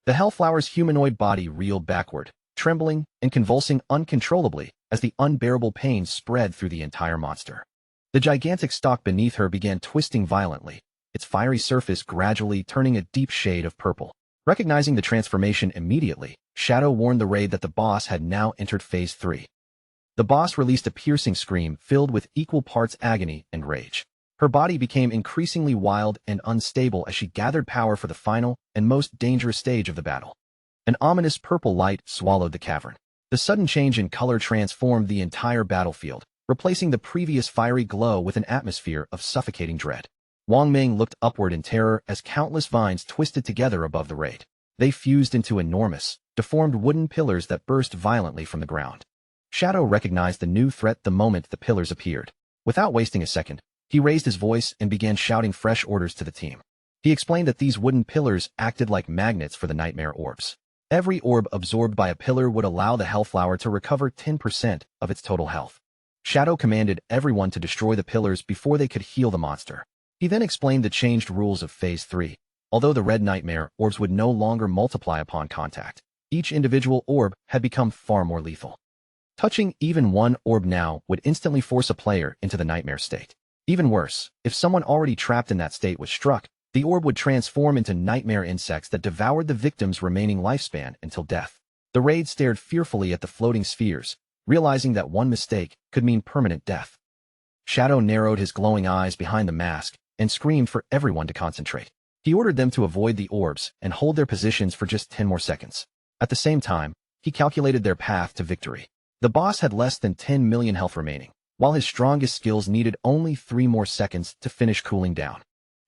The Hellflower's humanoid body reeled backward, trembling and convulsing uncontrollably as the unbearable pain spread through the entire monster. The gigantic stalk beneath her began twisting violently, its fiery surface gradually turning a deep shade of purple. Recognizing the transformation immediately, Shadow warned the raid that the boss had now entered Phase 3. The boss released a piercing scream filled with equal parts agony and rage. Her body became increasingly wild and unstable as she gathered power for the final and most dangerous stage of the battle. An ominous purple light swallowed the cavern. The sudden change in color transformed the entire battlefield, replacing the previous fiery glow with an atmosphere of suffocating dread. Wang Ming looked upward in terror as countless vines twisted together above the raid. They fused into enormous, deformed wooden pillars that burst violently from the ground. Shadow recognized the new threat the moment the pillars appeared. Without wasting a second, he raised his voice and began shouting fresh orders to the team. He explained that these wooden pillars acted like magnets for the nightmare orbs. Every orb absorbed by a pillar would allow the Hellflower to recover 10% of its total health. Shadow commanded everyone to destroy the pillars before they could heal the monster. He then explained the changed rules of Phase 3. Although the red nightmare orbs would no longer multiply upon contact, each individual orb had become far more lethal. Touching even one orb now would instantly force a player into the nightmare state. Even worse, if someone already trapped in that state was struck, the orb would transform into nightmare insects that devoured the victim's remaining lifespan until death. The raid stared fearfully at the floating spheres, realizing that one mistake could mean permanent death. Shadow narrowed his glowing eyes behind the mask and screamed for everyone to concentrate. He ordered them to avoid the orbs and hold their positions for just 10 more seconds. At the same time, he calculated their path to victory. The boss had less than 10 million health remaining, while his strongest skills needed only 3 more seconds to finish cooling down.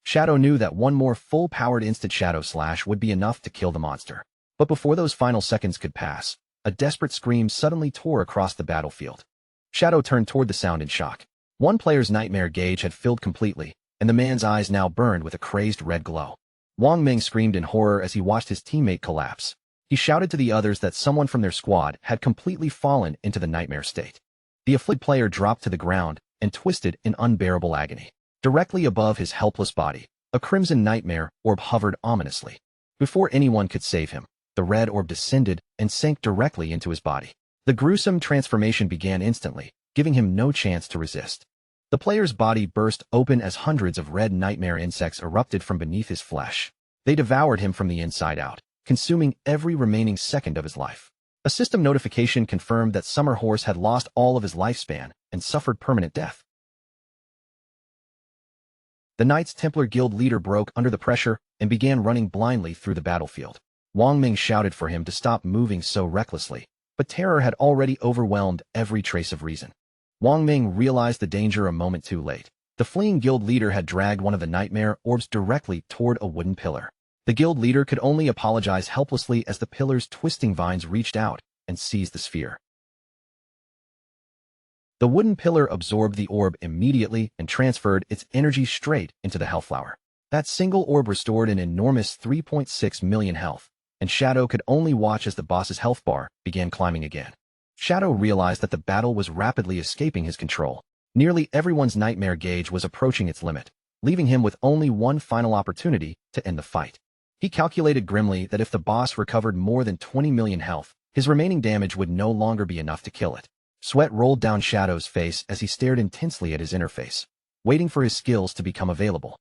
Shadow knew that one more full-powered instant Shadow Slash would be enough to kill the monster. But before those final seconds could pass, a desperate scream suddenly tore across the battlefield. Shadow turned toward the sound in shock. One player's nightmare gauge had filled completely, and the man's eyes now burned with a crazed red glow. Wang Ming screamed in horror as he watched his teammate collapse. He shouted to the others that someone from their squad had completely fallen into the nightmare state. The afflicted player dropped to the ground and twisted in unbearable agony. Directly above his helpless body, a crimson nightmare orb hovered ominously. Before anyone could save him, the red orb descended and sank directly into his body. The gruesome transformation began instantly, giving him no chance to resist. The player's body burst open as hundreds of red nightmare insects erupted from beneath his flesh. They devoured him from the inside out, consuming every remaining second of his life. A system notification confirmed that Summer Horse had lost all of his lifespan and suffered permanent death. The Knights Templar Guild leader broke under the pressure and began running blindly through the battlefield. Wang Ming shouted for him to stop moving so recklessly, but terror had already overwhelmed every trace of reason. Wang Ming realized the danger a moment too late. The fleeing guild leader had dragged one of the nightmare orbs directly toward a wooden pillar. The guild leader could only apologize helplessly as the pillar's twisting vines reached out and seized the sphere. The wooden pillar absorbed the orb immediately and transferred its energy straight into the Hellflower. That single orb restored an enormous 3.6 million health, and Shadow could only watch as the boss's health bar began climbing again. Shadow realized that the battle was rapidly escaping his control. Nearly everyone's nightmare gauge was approaching its limit, leaving him with only one final opportunity to end the fight. He calculated grimly that if the boss recovered more than 20 million health, his remaining damage would no longer be enough to kill it. Sweat rolled down Shadow's face as he stared intensely at his interface, waiting for his skills to become available.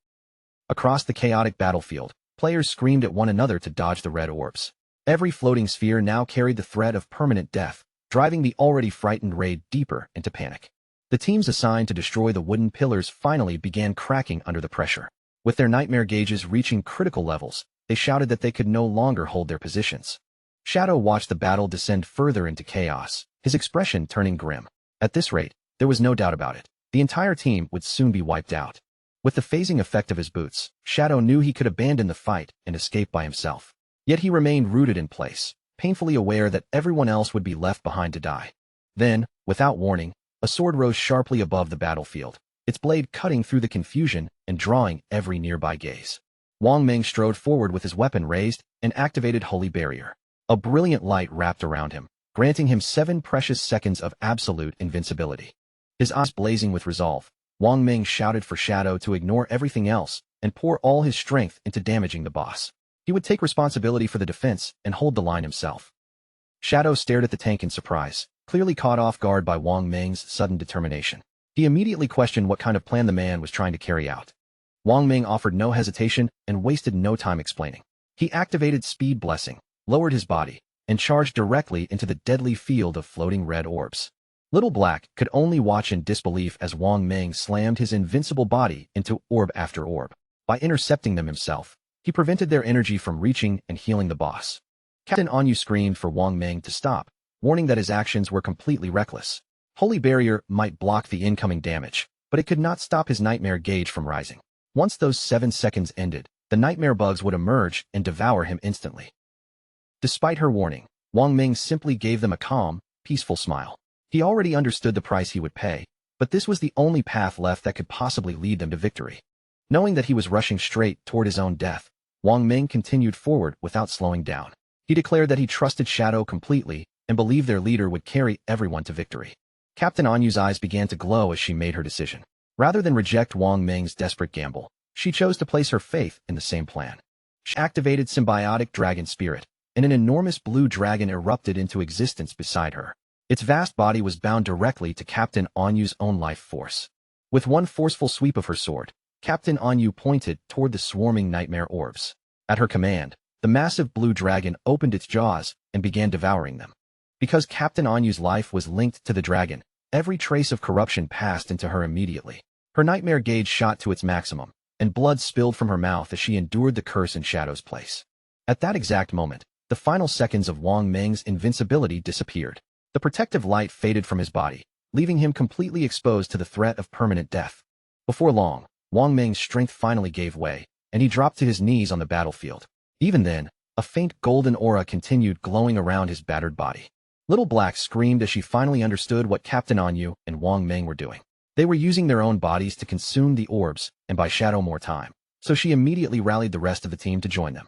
Across the chaotic battlefield, players screamed at one another to dodge the red orbs. Every floating sphere now carried the threat of permanent death, driving the already frightened raid deeper into panic. The teams assigned to destroy the wooden pillars finally began cracking under the pressure. With their nightmare gauges reaching critical levels, they shouted that they could no longer hold their positions. Shadow watched the battle descend further into chaos, his expression turning grim. At this rate, there was no doubt about it. The entire team would soon be wiped out. With the phasing effect of his boots, Shadow knew he could abandon the fight and escape by himself. Yet he remained rooted in place, painfully aware that everyone else would be left behind to die. Then, without warning, a sword rose sharply above the battlefield, its blade cutting through the confusion and drawing every nearby gaze. Wang Ming strode forward with his weapon raised and activated Holy Barrier. A brilliant light wrapped around him, granting him 7 precious seconds of absolute invincibility. His eyes blazing with resolve, Wang Ming shouted for Shadow to ignore everything else and pour all his strength into damaging the boss. He would take responsibility for the defense and hold the line himself. Shadow stared at the tank in surprise, clearly caught off guard by Wang Ming's sudden determination. He immediately questioned what kind of plan the man was trying to carry out. Wang Ming offered no hesitation and wasted no time explaining. He activated Speed Blessing, lowered his body, and charged directly into the deadly field of floating red orbs. Little Black could only watch in disbelief as Wang Ming slammed his invincible body into orb after orb. By intercepting them himself, he prevented their energy from reaching and healing the boss. Captain Anyu screamed for Wang Ming to stop, warning that his actions were completely reckless. Holy Barrier might block the incoming damage, but it could not stop his nightmare gauge from rising. Once those 7 seconds ended, the nightmare bugs would emerge and devour him instantly. Despite her warning, Wang Ming simply gave them a calm, peaceful smile. He already understood the price he would pay, but this was the only path left that could possibly lead them to victory. Knowing that he was rushing straight toward his own death, Wang Ming continued forward without slowing down. He declared that he trusted Shadow completely and believed their leader would carry everyone to victory. Captain Anyu's eyes began to glow as she made her decision. Rather than reject Wang Ming's desperate gamble, she chose to place her faith in the same plan. She activated Symbiotic Dragon Spirit, and an enormous blue dragon erupted into existence beside her. Its vast body was bound directly to Captain Anyu's own life force. With one forceful sweep of her sword, Captain Anyu pointed toward the swarming nightmare orbs. At her command, the massive blue dragon opened its jaws and began devouring them. Because Captain Anyu's life was linked to the dragon, every trace of corruption passed into her immediately. Her nightmare gauge shot to its maximum, and blood spilled from her mouth as she endured the curse in Shadow's place. At that exact moment, the final seconds of Wang Ming's invincibility disappeared. The protective light faded from his body, leaving him completely exposed to the threat of permanent death. Before long, Wang Ming's strength finally gave way, and he dropped to his knees on the battlefield. Even then, a faint golden aura continued glowing around his battered body. Little Black screamed as she finally understood what Captain Anyu and Wang Ming were doing. They were using their own bodies to consume the orbs and buy Shadow more time, so she immediately rallied the rest of the team to join them.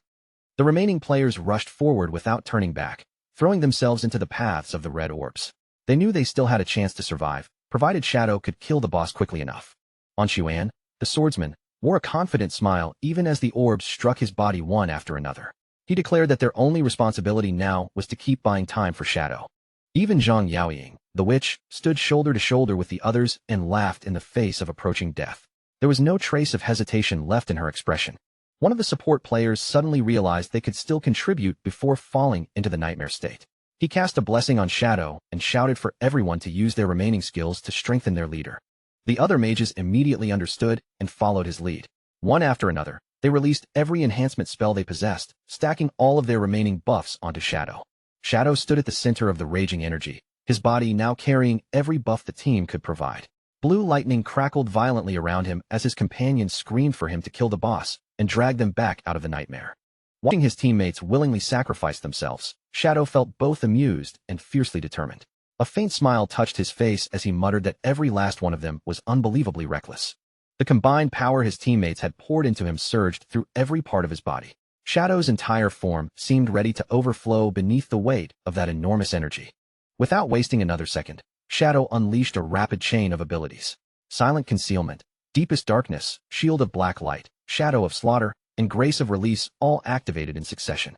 The remaining players rushed forward without turning back, throwing themselves into the paths of the red orbs. They knew they still had a chance to survive, provided Shadow could kill the boss quickly enough. An Xuan, the swordsman, wore a confident smile even as the orbs struck his body one after another. He declared that their only responsibility now was to keep buying time for Shadow. Even Zhang Yaoying, the witch, stood shoulder to shoulder with the others and laughed in the face of approaching death. There was no trace of hesitation left in her expression. One of the support players suddenly realized they could still contribute before falling into the nightmare state. He cast a blessing on Shadow and shouted for everyone to use their remaining skills to strengthen their leader. The other mages immediately understood and followed his lead. One after another, they released every enhancement spell they possessed, stacking all of their remaining buffs onto Shadow. Shadow stood at the center of the raging energy, his body now carrying every buff the team could provide. Blue lightning crackled violently around him as his companions screamed for him to kill the boss and drag them back out of the nightmare. Watching his teammates willingly sacrifice themselves, Shadow felt both amused and fiercely determined. A faint smile touched his face as he muttered that every last one of them was unbelievably reckless. The combined power his teammates had poured into him surged through every part of his body. Shadow's entire form seemed ready to overflow beneath the weight of that enormous energy. Without wasting another second, Shadow unleashed a rapid chain of abilities. Silent Concealment, Deepest Darkness, Shield of Black Light, Shadow of Slaughter, and Grace of Release all activated in succession.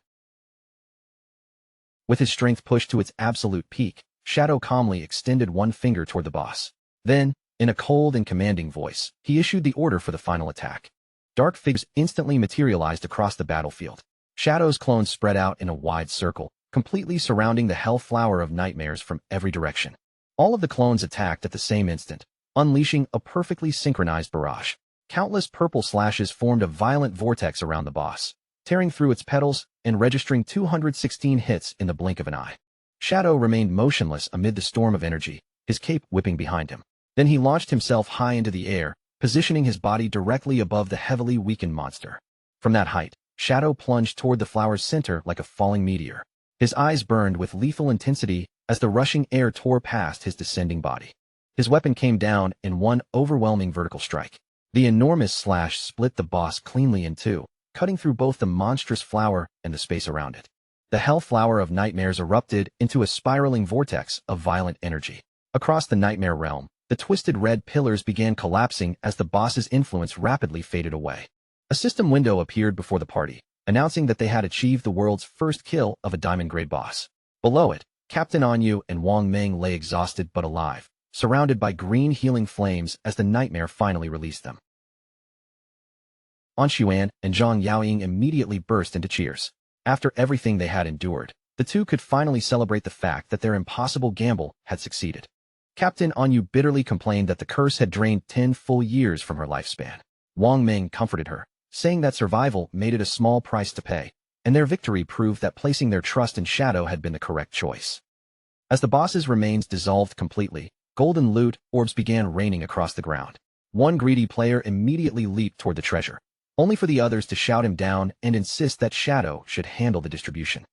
With his strength pushed to its absolute peak, Shadow calmly extended one finger toward the boss. Then, in a cold and commanding voice, he issued the order for the final attack. Dark figures instantly materialized across the battlefield. Shadow's clones spread out in a wide circle, completely surrounding the Hellflower of Nightmares from every direction. All of the clones attacked at the same instant, unleashing a perfectly synchronized barrage. Countless purple slashes formed a violent vortex around the boss, tearing through its petals and registering 216 hits in the blink of an eye. Shadow remained motionless amid the storm of energy, his cape whipping behind him. Then he launched himself high into the air, positioning his body directly above the heavily weakened monster. From that height, Shadow plunged toward the flower's center like a falling meteor. His eyes burned with lethal intensity as the rushing air tore past his descending body. His weapon came down in one overwhelming vertical strike. The enormous slash split the boss cleanly in two, cutting through both the monstrous flower and the space around it. The hell flower of nightmares erupted into a spiraling vortex of violent energy. Across the nightmare realm, the twisted red pillars began collapsing as the boss's influence rapidly faded away. A system window appeared before the party, announcing that they had achieved the world's first kill of a diamond-grade boss. Below it, Captain Anyu and Wang Meng lay exhausted but alive, surrounded by green healing flames as the nightmare finally released them. An Xuan and Zhang Yaoying immediately burst into cheers. After everything they had endured, the two could finally celebrate the fact that their impossible gamble had succeeded. Captain Anyu bitterly complained that the curse had drained 10 full years from her lifespan. Wang Meng comforted her, saying that survival made it a small price to pay, and their victory proved that placing their trust in Shadow had been the correct choice. As the boss's remains dissolved completely, golden loot orbs began raining across the ground. One greedy player immediately leaped toward the treasure, only for the others to shout him down and insist that Shadow should handle the distribution.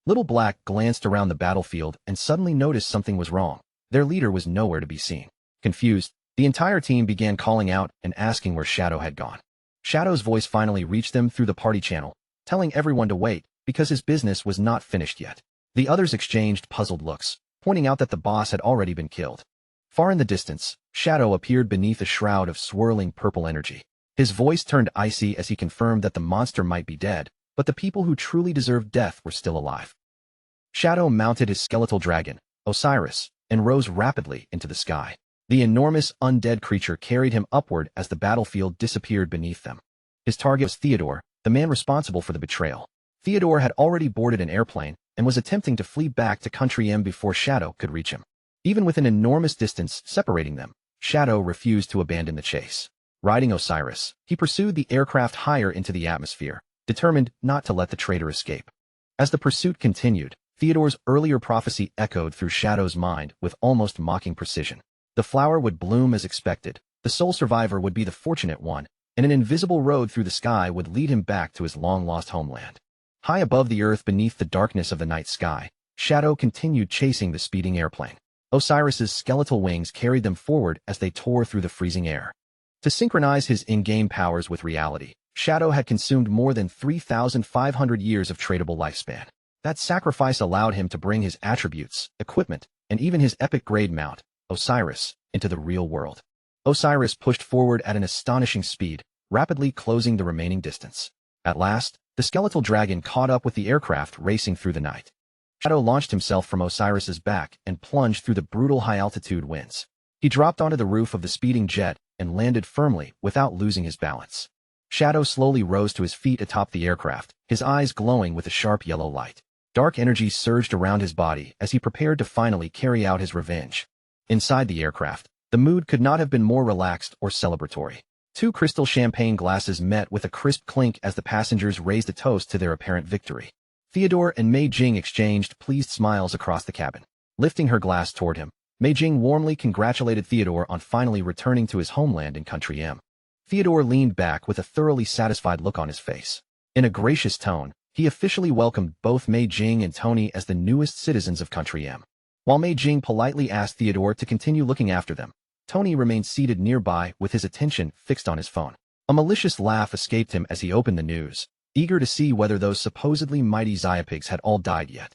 Little Black glanced around the battlefield and suddenly noticed something was wrong. Their leader was nowhere to be seen. Confused, the entire team began calling out and asking where Shadow had gone. Shadow's voice finally reached them through the party channel, telling everyone to wait because his business was not finished yet. The others exchanged puzzled looks, pointing out that the boss had already been killed. Far in the distance, Shadow appeared beneath a shroud of swirling purple energy. His voice turned icy as he confirmed that the monster might be dead, but the people who truly deserved death were still alive. Shadow mounted his skeletal dragon, Osiris, and rose rapidly into the sky. The enormous undead creature carried him upward as the battlefield disappeared beneath them. His target was Theodore, the man responsible for the betrayal. Theodore had already boarded an airplane and was attempting to flee back to Country M before Shadow could reach him. Even with an enormous distance separating them, Shadow refused to abandon the chase. Riding Osiris, he pursued the aircraft higher into the atmosphere, determined not to let the traitor escape. As the pursuit continued, Theodore's earlier prophecy echoed through Shadow's mind with almost mocking precision. The flower would bloom as expected, the sole survivor would be the fortunate one, and an invisible road through the sky would lead him back to his long-lost homeland. High above the earth beneath the darkness of the night sky, Shadow continued chasing the speeding airplane. Osiris's skeletal wings carried them forward as they tore through the freezing air. To synchronize his in-game powers with reality, Shadow had consumed more than 3,500 years of tradable lifespan. That sacrifice allowed him to bring his attributes, equipment, and even his epic-grade mount, Osiris, into the real world. Osiris pushed forward at an astonishing speed, rapidly closing the remaining distance. At last, the skeletal dragon caught up with the aircraft racing through the night. Shadow launched himself from Osiris's back and plunged through the brutal high-altitude winds. He dropped onto the roof of the speeding jet and landed firmly without losing his balance. Shadow slowly rose to his feet atop the aircraft, his eyes glowing with a sharp yellow light. Dark energy surged around his body as he prepared to finally carry out his revenge. Inside the aircraft, the mood could not have been more relaxed or celebratory. 2 crystal champagne glasses met with a crisp clink as the passengers raised a toast to their apparent victory. Theodore and Mei Jing exchanged pleased smiles across the cabin. Lifting her glass toward him, Mei Jing warmly congratulated Theodore on finally returning to his homeland in Country M. Theodore leaned back with a thoroughly satisfied look on his face. In a gracious tone, he officially welcomed both Mei Jing and Tony as the newest citizens of Country M. While Mei Jing politely asked Theodore to continue looking after them, Tony remained seated nearby with his attention fixed on his phone. A malicious laugh escaped him as he opened the news, eager to see whether those supposedly mighty Xiapigs had all died yet.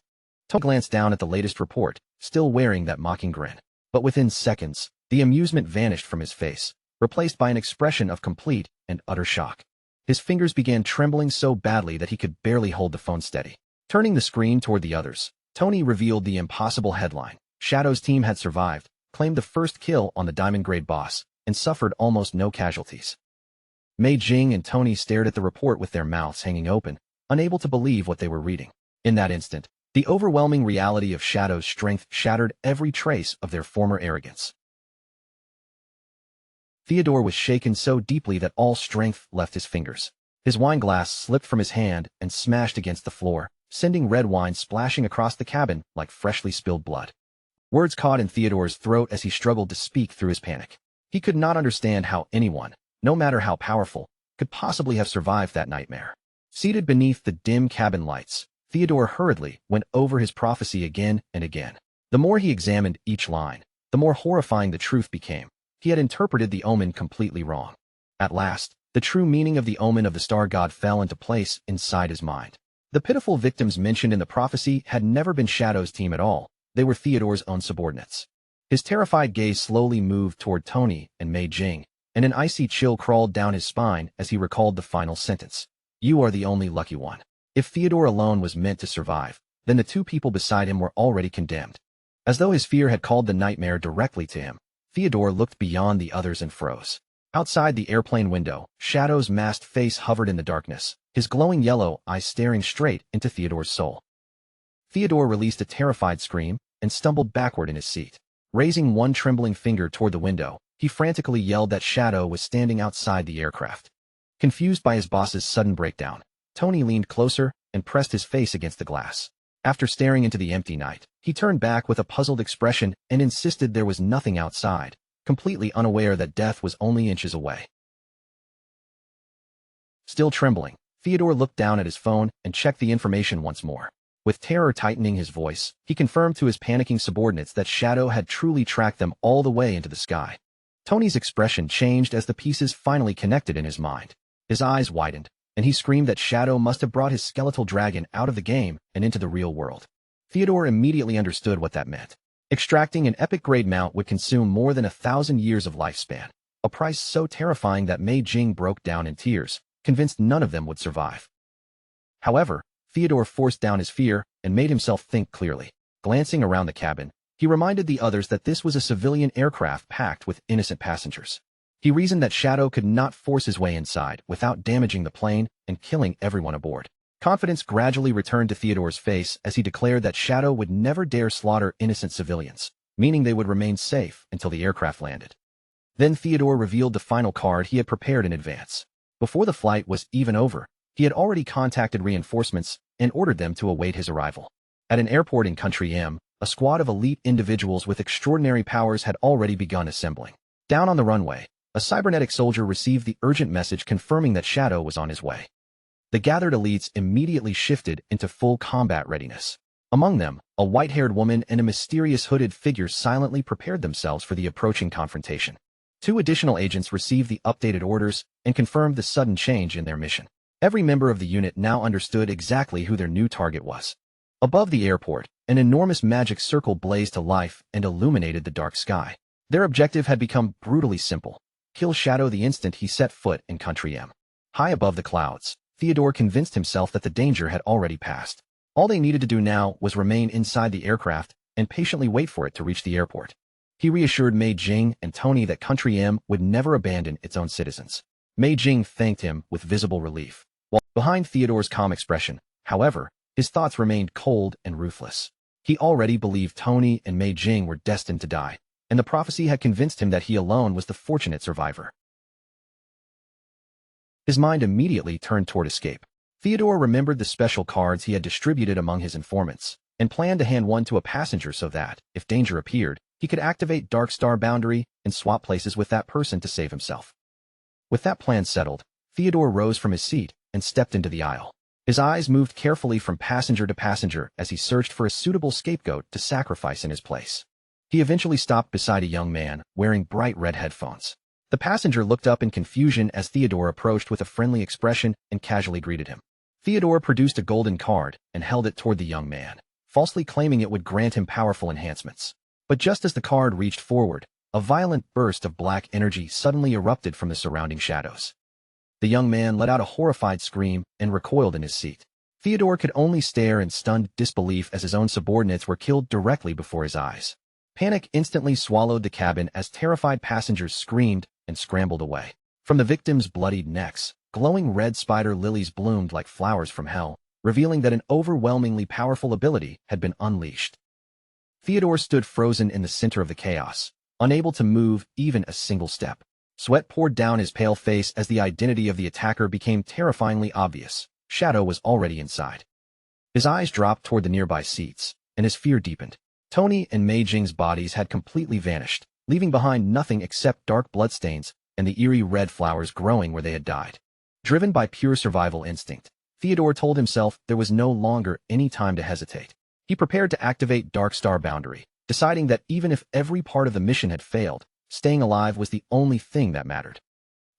Tony glanced down at the latest report, still wearing that mocking grin. But within seconds, the amusement vanished from his face, replaced by an expression of complete and utter shock. His fingers began trembling so badly that he could barely hold the phone steady. Turning the screen toward the others, Tony revealed the impossible headline. Shadow's team had survived, claimed the first kill on the diamond-grade boss, and suffered almost no casualties. Mei Jing and Tony stared at the report with their mouths hanging open, unable to believe what they were reading. In that instant, the overwhelming reality of Shadow's strength shattered every trace of their former arrogance. Theodore was shaken so deeply that all strength left his fingers. His wine glass slipped from his hand and smashed against the floor, sending red wine splashing across the cabin like freshly spilled blood. Words caught in Theodore's throat as he struggled to speak through his panic. He could not understand how anyone, no matter how powerful, could possibly have survived that nightmare. Seated beneath the dim cabin lights, Theodore hurriedly went over his prophecy again and again. The more he examined each line, the more horrifying the truth became. He had interpreted the omen completely wrong. At last, The true meaning of the omen of the star god fell into place inside his mind. The pitiful victims mentioned in the prophecy had never been Shadow's team at all. They were Theodore's own subordinates. His terrified gaze slowly moved toward Tony and Mei Jing, and an icy chill crawled down his spine as he recalled the final sentence. You are the only lucky one. If Theodore alone was meant to survive, then the two people beside him were already condemned. As though his fear had called the nightmare directly to him, Theodore looked beyond the others and froze. Outside the airplane window, Shadow's masked face hovered in the darkness, his glowing yellow eyes staring straight into Theodore's soul. Theodore released a terrified scream and stumbled backward in his seat. Raising one trembling finger toward the window, he frantically yelled that Shadow was standing outside the aircraft. Confused by his boss's sudden breakdown, Tony leaned closer and pressed his face against the glass. After staring into the empty night, he turned back with a puzzled expression and insisted there was nothing outside, completely unaware that death was only inches away. Still trembling, Theodore looked down at his phone and checked the information once more. With terror tightening his voice, he confirmed to his panicking subordinates that Shadow had truly tracked them all the way into the sky. Tony's expression changed as the pieces finally connected in his mind. His eyes widened, and he screamed that Shadow must have brought his skeletal dragon out of the game and into the real world. Theodore immediately understood what that meant. Extracting an epic-grade mount would consume more than 1,000 years of lifespan, a price so terrifying that Mei Jing broke down in tears, convinced none of them would survive. However, Theodore forced down his fear and made himself think clearly. Glancing around the cabin, he reminded the others that this was a civilian aircraft packed with innocent passengers. He reasoned that Shadow could not force his way inside without damaging the plane and killing everyone aboard. Confidence gradually returned to Theodore's face as he declared that Shadow would never dare slaughter innocent civilians, meaning they would remain safe until the aircraft landed. Then Theodore revealed the final card he had prepared in advance. Before the flight was even over, he had already contacted reinforcements and ordered them to await his arrival. At an airport in Country M, a squad of elite individuals with extraordinary powers had already begun assembling. Down on the runway, a cybernetic soldier received the urgent message confirming that Shadow was on his way. The gathered elites immediately shifted into full combat readiness. Among them, a white-haired woman and a mysterious hooded figure silently prepared themselves for the approaching confrontation. 2 additional agents received the updated orders and confirmed the sudden change in their mission. Every member of the unit now understood exactly who their new target was. Above the airport, an enormous magic circle blazed to life and illuminated the dark sky. Their objective had become brutally simple: kill Shadow the instant he set foot in Country M. High above the clouds, Theodore convinced himself that the danger had already passed. All they needed to do now was remain inside the aircraft and patiently wait for it to reach the airport. He reassured Mei Jing and Tony that Country M would never abandon its own citizens. Mei Jing thanked him with visible relief. While behind Theodore's calm expression, however, his thoughts remained cold and ruthless. He already believed Tony and Mei Jing were destined to die, and the prophecy had convinced him that he alone was the fortunate survivor. His mind immediately turned toward escape. Theodore remembered the special cards he had distributed among his informants, and planned to hand one to a passenger so that, if danger appeared, he could activate Dark Star Boundary and swap places with that person to save himself. With that plan settled, Theodore rose from his seat and stepped into the aisle. His eyes moved carefully from passenger to passenger as he searched for a suitable scapegoat to sacrifice in his place. He eventually stopped beside a young man wearing bright red headphones. The passenger looked up in confusion as Theodore approached with a friendly expression and casually greeted him. Theodore produced a golden card and held it toward the young man, falsely claiming it would grant him powerful enhancements. But just as the card reached forward, a violent burst of black energy suddenly erupted from the surrounding shadows. The young man let out a horrified scream and recoiled in his seat. Theodore could only stare in stunned disbelief as his own subordinates were killed directly before his eyes. Panic instantly swallowed the cabin as terrified passengers screamed and scrambled away. From the victims' bloodied necks, glowing red spider lilies bloomed like flowers from hell, revealing that an overwhelmingly powerful ability had been unleashed. Theodore stood frozen in the center of the chaos, unable to move even a single step. Sweat poured down his pale face as the identity of the attacker became terrifyingly obvious. Shadow was already inside. His eyes dropped toward the nearby seats, and his fear deepened. Tony and Mei Jing's bodies had completely vanished, leaving behind nothing except dark bloodstains and the eerie red flowers growing where they had died. Driven by pure survival instinct, Theodore told himself there was no longer any time to hesitate. He prepared to activate Dark Star Boundary, deciding that even if every part of the mission had failed, staying alive was the only thing that mattered.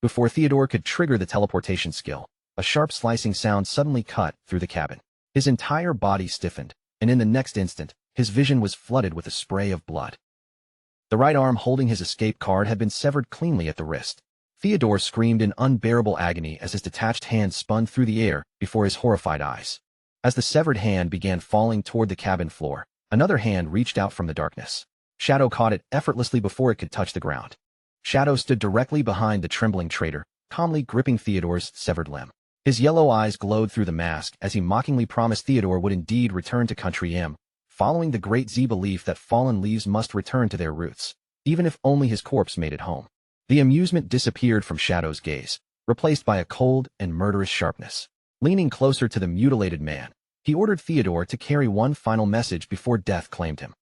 Before Theodore could trigger the teleportation skill, a sharp slicing sound suddenly cut through the cabin. His entire body stiffened, and in the next instant, his vision was flooded with a spray of blood. The right arm holding his escape card had been severed cleanly at the wrist. Theodore screamed in unbearable agony as his detached hand spun through the air before his horrified eyes. As the severed hand began falling toward the cabin floor, another hand reached out from the darkness. Shadow caught it effortlessly before it could touch the ground. Shadow stood directly behind the trembling traitor, calmly gripping Theodore's severed limb. His yellow eyes glowed through the mask as he mockingly promised Theodore would indeed return to Country M, following the Great Z belief that fallen leaves must return to their roots, even if only his corpse made it home. The amusement disappeared from Shadow's gaze, replaced by a cold and murderous sharpness. Leaning closer to the mutilated man, he ordered Theodore to carry one final message before death claimed him.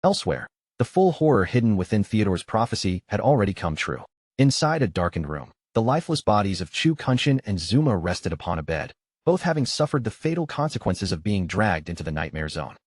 Elsewhere, the full horror hidden within Theodore's prophecy had already come true. Inside a darkened room, the lifeless bodies of Chu Kunshin and Zuma rested upon a bed, both having suffered the fatal consequences of being dragged into the nightmare zone.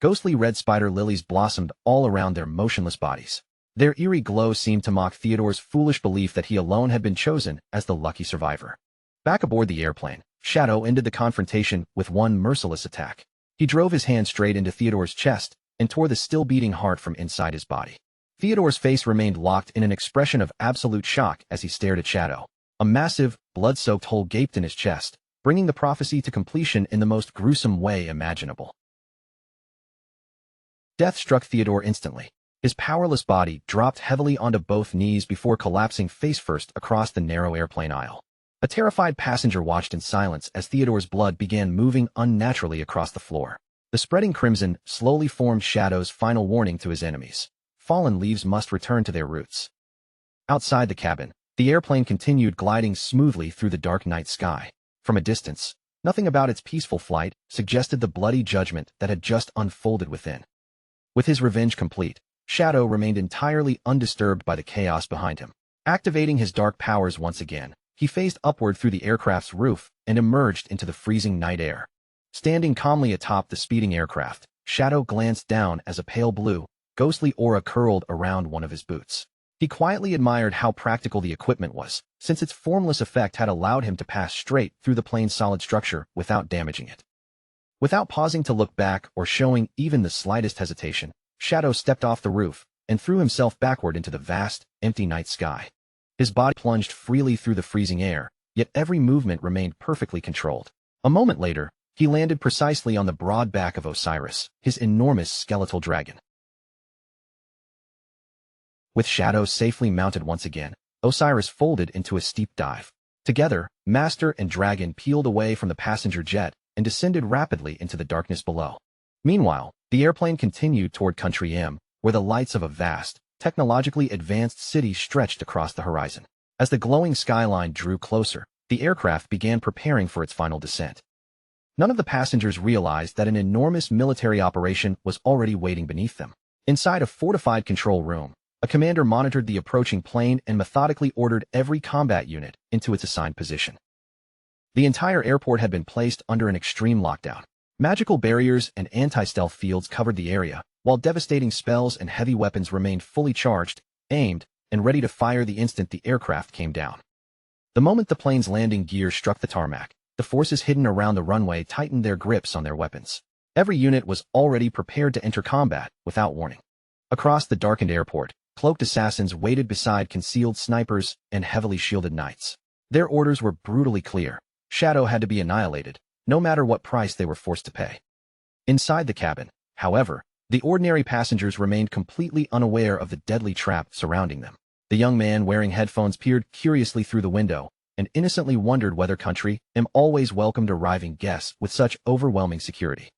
Ghostly red spider lilies blossomed all around their motionless bodies. Their eerie glow seemed to mock Theodore's foolish belief that he alone had been chosen as the lucky survivor. Back aboard the airplane, Shadow ended the confrontation with one merciless attack. He drove his hand straight into Theodore's chest and tore the still-beating heart from inside his body. Theodore's face remained locked in an expression of absolute shock as he stared at Shadow. A massive, blood-soaked hole gaped in his chest, bringing the prophecy to completion in the most gruesome way imaginable. Death struck Theodore instantly. His powerless body dropped heavily onto both knees before collapsing face-first across the narrow airplane aisle. A terrified passenger watched in silence as Theodore's blood began moving unnaturally across the floor. The spreading crimson slowly formed Shadow's final warning to his enemies. Fallen leaves must return to their roots. Outside the cabin, the airplane continued gliding smoothly through the dark night sky. From a distance, nothing about its peaceful flight suggested the bloody judgment that had just unfolded within. With his revenge complete, Shadow remained entirely undisturbed by the chaos behind him. Activating his dark powers once again, he phased upward through the aircraft's roof and emerged into the freezing night air. Standing calmly atop the speeding aircraft, Shadow glanced down as a pale blue, ghostly aura curled around one of his boots. He quietly admired how practical the equipment was, since its formless effect had allowed him to pass straight through the plane's solid structure without damaging it. Without pausing to look back or showing even the slightest hesitation, Shadow stepped off the roof and threw himself backward into the vast, empty night sky. His body plunged freely through the freezing air, yet every movement remained perfectly controlled. A moment later, he landed precisely on the broad back of Osiris, his enormous skeletal dragon. With Shadow safely mounted once again, Osiris folded into a steep dive. Together, Master and Dragon peeled away from the passenger jet and descended rapidly into the darkness below. Meanwhile, the airplane continued toward Country M, where the lights of a vast, technologically advanced city stretched across the horizon. As the glowing skyline drew closer, the aircraft began preparing for its final descent. None of the passengers realized that an enormous military operation was already waiting beneath them. Inside a fortified control room, a commander monitored the approaching plane and methodically ordered every combat unit into its assigned position. The entire airport had been placed under an extreme lockdown. Magical barriers and anti-stealth fields covered the area, while devastating spells and heavy weapons remained fully charged, aimed, and ready to fire the instant the aircraft came down. The moment the plane's landing gear struck the tarmac, the forces hidden around the runway tightened their grips on their weapons. Every unit was already prepared to enter combat without warning. Across the darkened airport, cloaked assassins waited beside concealed snipers and heavily shielded knights. Their orders were brutally clear. Shadow had to be annihilated, no matter what price they were forced to pay. Inside the cabin, however, the ordinary passengers remained completely unaware of the deadly trap surrounding them. The young man wearing headphones peered curiously through the window and innocently wondered whether Country M always welcomed arriving guests with such overwhelming security.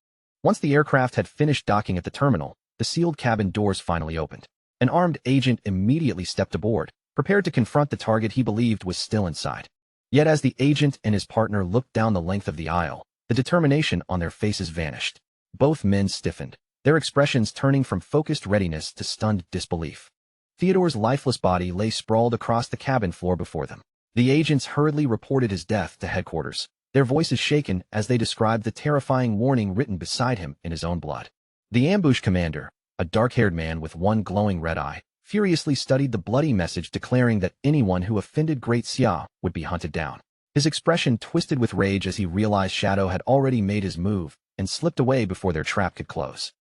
Once the aircraft had finished docking at the terminal, the sealed cabin doors finally opened. An armed agent immediately stepped aboard, prepared to confront the target he believed was still inside. Yet as the agent and his partner looked down the length of the aisle, the determination on their faces vanished. Both men stiffened, their expressions turning from focused readiness to stunned disbelief. Theodore's lifeless body lay sprawled across the cabin floor before them. The agents hurriedly reported his death to headquarters, their voices shaken as they described the terrifying warning written beside him in his own blood. The ambush commander, a dark-haired man with one glowing red eye, furiously studied the bloody message declaring that anyone who offended Great Xia would be hunted down. His expression twisted with rage as he realized Shadow had already made his move and slipped away before their trap could close.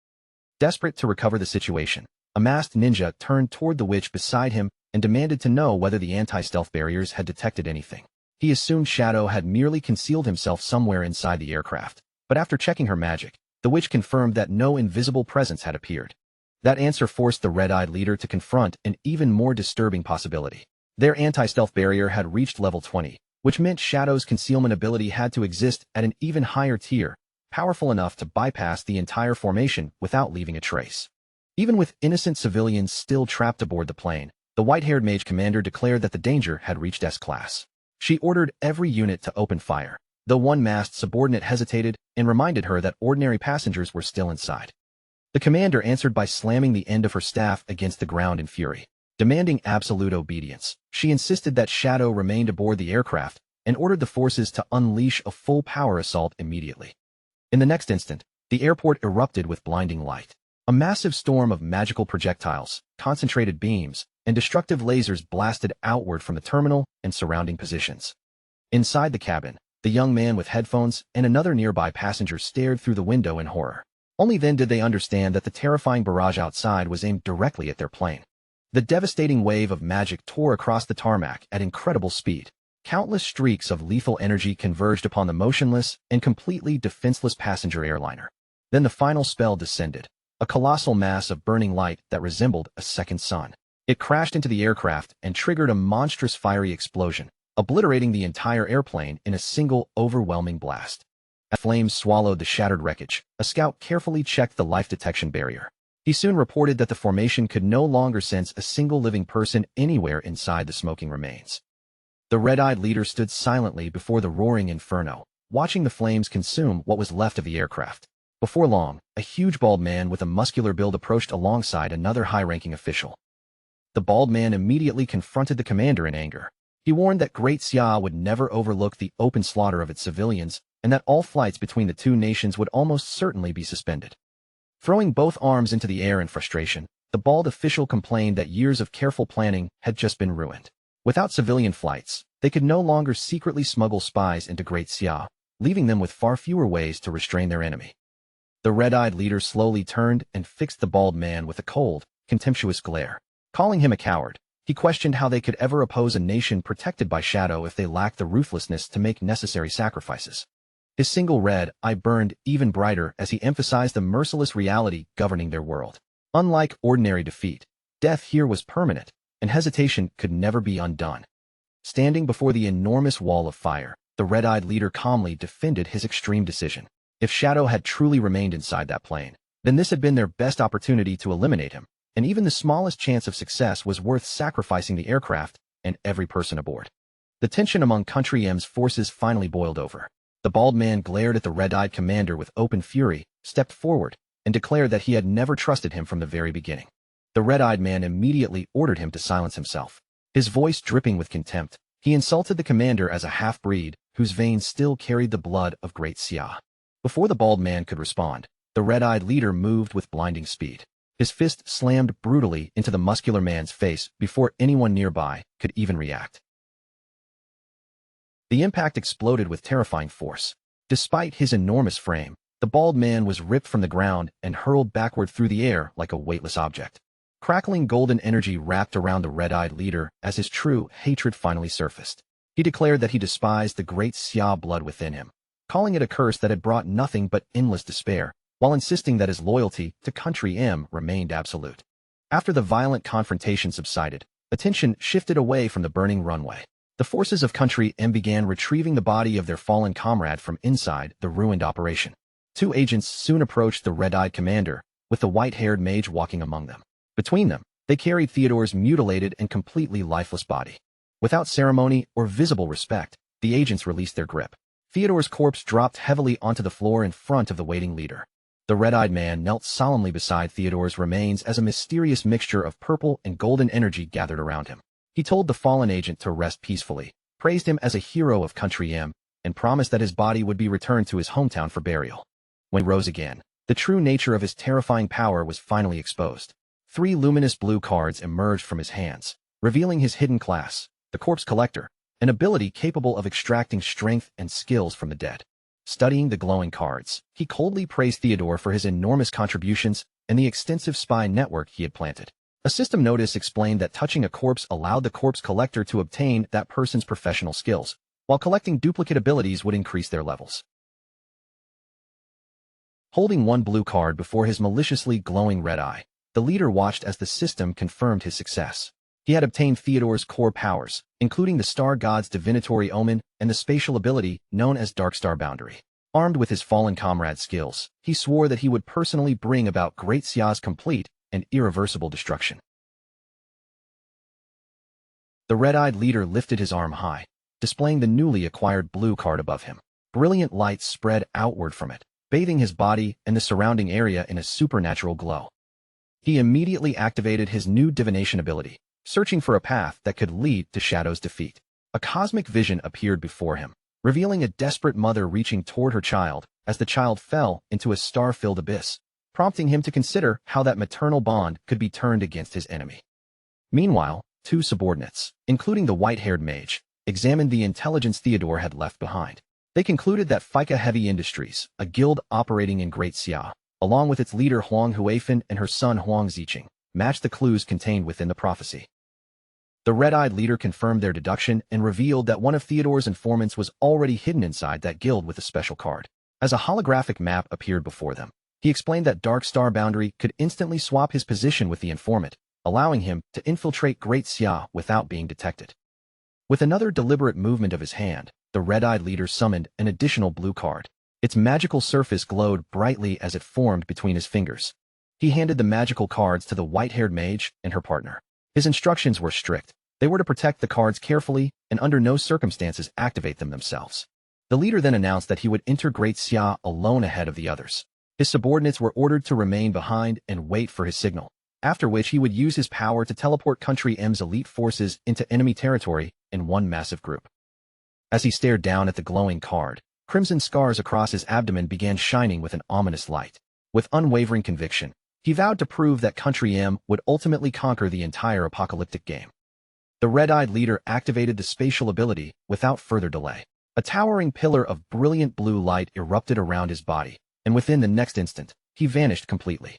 Desperate to recover the situation, a masked ninja turned toward the witch beside him and demanded to know whether the anti-stealth barriers had detected anything. He assumed Shadow had merely concealed himself somewhere inside the aircraft, but after checking her magic, the witch confirmed that no invisible presence had appeared. That answer forced the red-eyed leader to confront an even more disturbing possibility. Their anti-stealth barrier had reached level 20, which meant Shadow's concealment ability had to exist at an even higher tier, powerful enough to bypass the entire formation without leaving a trace. Even with innocent civilians still trapped aboard the plane, the white-haired mage commander declared that the danger had reached S-class. She ordered every unit to open fire, though one masked subordinate hesitated and reminded her that ordinary passengers were still inside. The commander answered by slamming the end of her staff against the ground in fury. Demanding absolute obedience, she insisted that Shadow remained aboard the aircraft and ordered the forces to unleash a full-power assault immediately. In the next instant, the airport erupted with blinding light. A massive storm of magical projectiles, concentrated beams, and destructive lasers blasted outward from the terminal and surrounding positions. Inside the cabin, the young man with headphones and another nearby passenger stared through the window in horror. Only then did they understand that the terrifying barrage outside was aimed directly at their plane. The devastating wave of magic tore across the tarmac at incredible speed. Countless streaks of lethal energy converged upon the motionless and completely defenseless passenger airliner. Then the final spell descended, a colossal mass of burning light that resembled a second sun. It crashed into the aircraft and triggered a monstrous fiery explosion, obliterating the entire airplane in a single overwhelming blast. As flames swallowed the shattered wreckage, a scout carefully checked the life detection barrier. He soon reported that the formation could no longer sense a single living person anywhere inside the smoking remains. The red-eyed leader stood silently before the roaring inferno, watching the flames consume what was left of the aircraft. Before long, a huge bald man with a muscular build approached alongside another high-ranking official. The bald man immediately confronted the commander in anger. He warned that Great Xia would never overlook the open slaughter of its civilians and that all flights between the two nations would almost certainly be suspended. Throwing both arms into the air in frustration, the bald official complained that years of careful planning had just been ruined. Without civilian flights, they could no longer secretly smuggle spies into Great Xia, leaving them with far fewer ways to restrain their enemy. The red-eyed leader slowly turned and fixed the bald man with a cold, contemptuous glare. Calling him a coward, he questioned how they could ever oppose a nation protected by Shadow if they lacked the ruthlessness to make necessary sacrifices. His single red eye burned even brighter as he emphasized the merciless reality governing their world. Unlike ordinary defeat, death here was permanent, and hesitation could never be undone. Standing before the enormous wall of fire, the red-eyed leader calmly defended his extreme decision. If Shadow had truly remained inside that plane, then this had been their best opportunity to eliminate him, and even the smallest chance of success was worth sacrificing the aircraft and every person aboard. The tension among Country M's forces finally boiled over. The bald man glared at the red-eyed commander with open fury, stepped forward, and declared that he had never trusted him from the very beginning. The red-eyed man immediately ordered him to silence himself. His voice dripping with contempt, he insulted the commander as a half-breed whose veins still carried the blood of Great Xia. Before the bald man could respond, the red-eyed leader moved with blinding speed. His fist slammed brutally into the muscular man's face before anyone nearby could even react. The impact exploded with terrifying force. Despite his enormous frame, the bald man was ripped from the ground and hurled backward through the air like a weightless object. Crackling golden energy wrapped around the red-eyed leader as his true hatred finally surfaced. He declared that he despised the Great Xia blood within him, calling it a curse that had brought nothing but endless despair, while insisting that his loyalty to Country M remained absolute. After the violent confrontation subsided, attention shifted away from the burning runway. The forces of Country M began retrieving the body of their fallen comrade from inside the ruined operation. Two agents soon approached the red-eyed commander, with the white-haired mage walking among them. Between them, they carried Theodore's mutilated and completely lifeless body. Without ceremony or visible respect, the agents released their grip. Theodore's corpse dropped heavily onto the floor in front of the waiting leader. The red-eyed man knelt solemnly beside Theodore's remains as a mysterious mixture of purple and golden energy gathered around him. He told the fallen agent to rest peacefully, praised him as a hero of Country M, and promised that his body would be returned to his hometown for burial. When he rose again, the true nature of his terrifying power was finally exposed. 3 luminous blue cards emerged from his hands, revealing his hidden class, the Corpse Collector, an ability capable of extracting strength and skills from the dead. Studying the glowing cards, he coldly praised Theodore for his enormous contributions and the extensive spy network he had planted. A system notice explained that touching a corpse allowed the Corpse Collector to obtain that person's professional skills, while collecting duplicate abilities would increase their levels. Holding one blue card before his maliciously glowing red eye, the leader watched as the system confirmed his success. He had obtained Theodore's core powers, including the Star God's divinatory omen and the spatial ability known as Dark Star Boundary. Armed with his fallen comrade's skills, he swore that he would personally bring about Great Xia's complete and irreversible destruction. The red-eyed leader lifted his arm high, displaying the newly acquired blue card above him. Brilliant light spread outward from it, bathing his body and the surrounding area in a supernatural glow. He immediately activated his new divination ability, searching for a path that could lead to Shadow's defeat. A cosmic vision appeared before him, revealing a desperate mother reaching toward her child as the child fell into a star-filled abyss, prompting him to consider how that maternal bond could be turned against his enemy. Meanwhile, 2 subordinates, including the white-haired mage, examined the intelligence Theodore had left behind. They concluded that Fika Heavy Industries, a guild operating in Great Xia, along with its leader Huang Huifan and her son Huang Ziqing, matched the clues contained within the prophecy. The red-eyed leader confirmed their deduction and revealed that one of Theodore's informants was already hidden inside that guild with a special card. As a holographic map appeared before them, he explained that Dark Star Boundary could instantly swap his position with the informant, allowing him to infiltrate Great Xia without being detected. With another deliberate movement of his hand, the red-eyed leader summoned an additional blue card. Its magical surface glowed brightly as it formed between his fingers. He handed the magical cards to the white-haired mage and her partner. His instructions were strict. They were to protect the cards carefully and under no circumstances activate them themselves. The leader then announced that he would enter Great Xia alone ahead of the others. His subordinates were ordered to remain behind and wait for his signal, after which he would use his power to teleport Country M's elite forces into enemy territory in one massive group. As he stared down at the glowing card, crimson scars across his abdomen began shining with an ominous light. With unwavering conviction, he vowed to prove that Country M would ultimately conquer the entire apocalyptic game. The red-eyed leader activated the spatial ability without further delay. A towering pillar of brilliant blue light erupted around his body, and within the next instant, he vanished completely.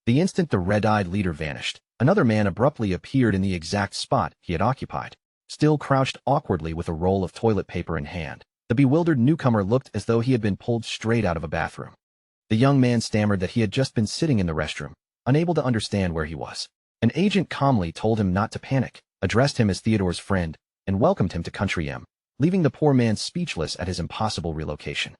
The instant the red-eyed leader vanished, another man abruptly appeared in the exact spot he had occupied. Still crouched awkwardly with a roll of toilet paper in hand, the bewildered newcomer looked as though he had been pulled straight out of a bathroom. The young man stammered that he had just been sitting in the restroom, unable to understand where he was. An agent calmly told him not to panic, addressed him as Theodore's friend, and welcomed him to Country M, leaving the poor man speechless at his impossible relocation.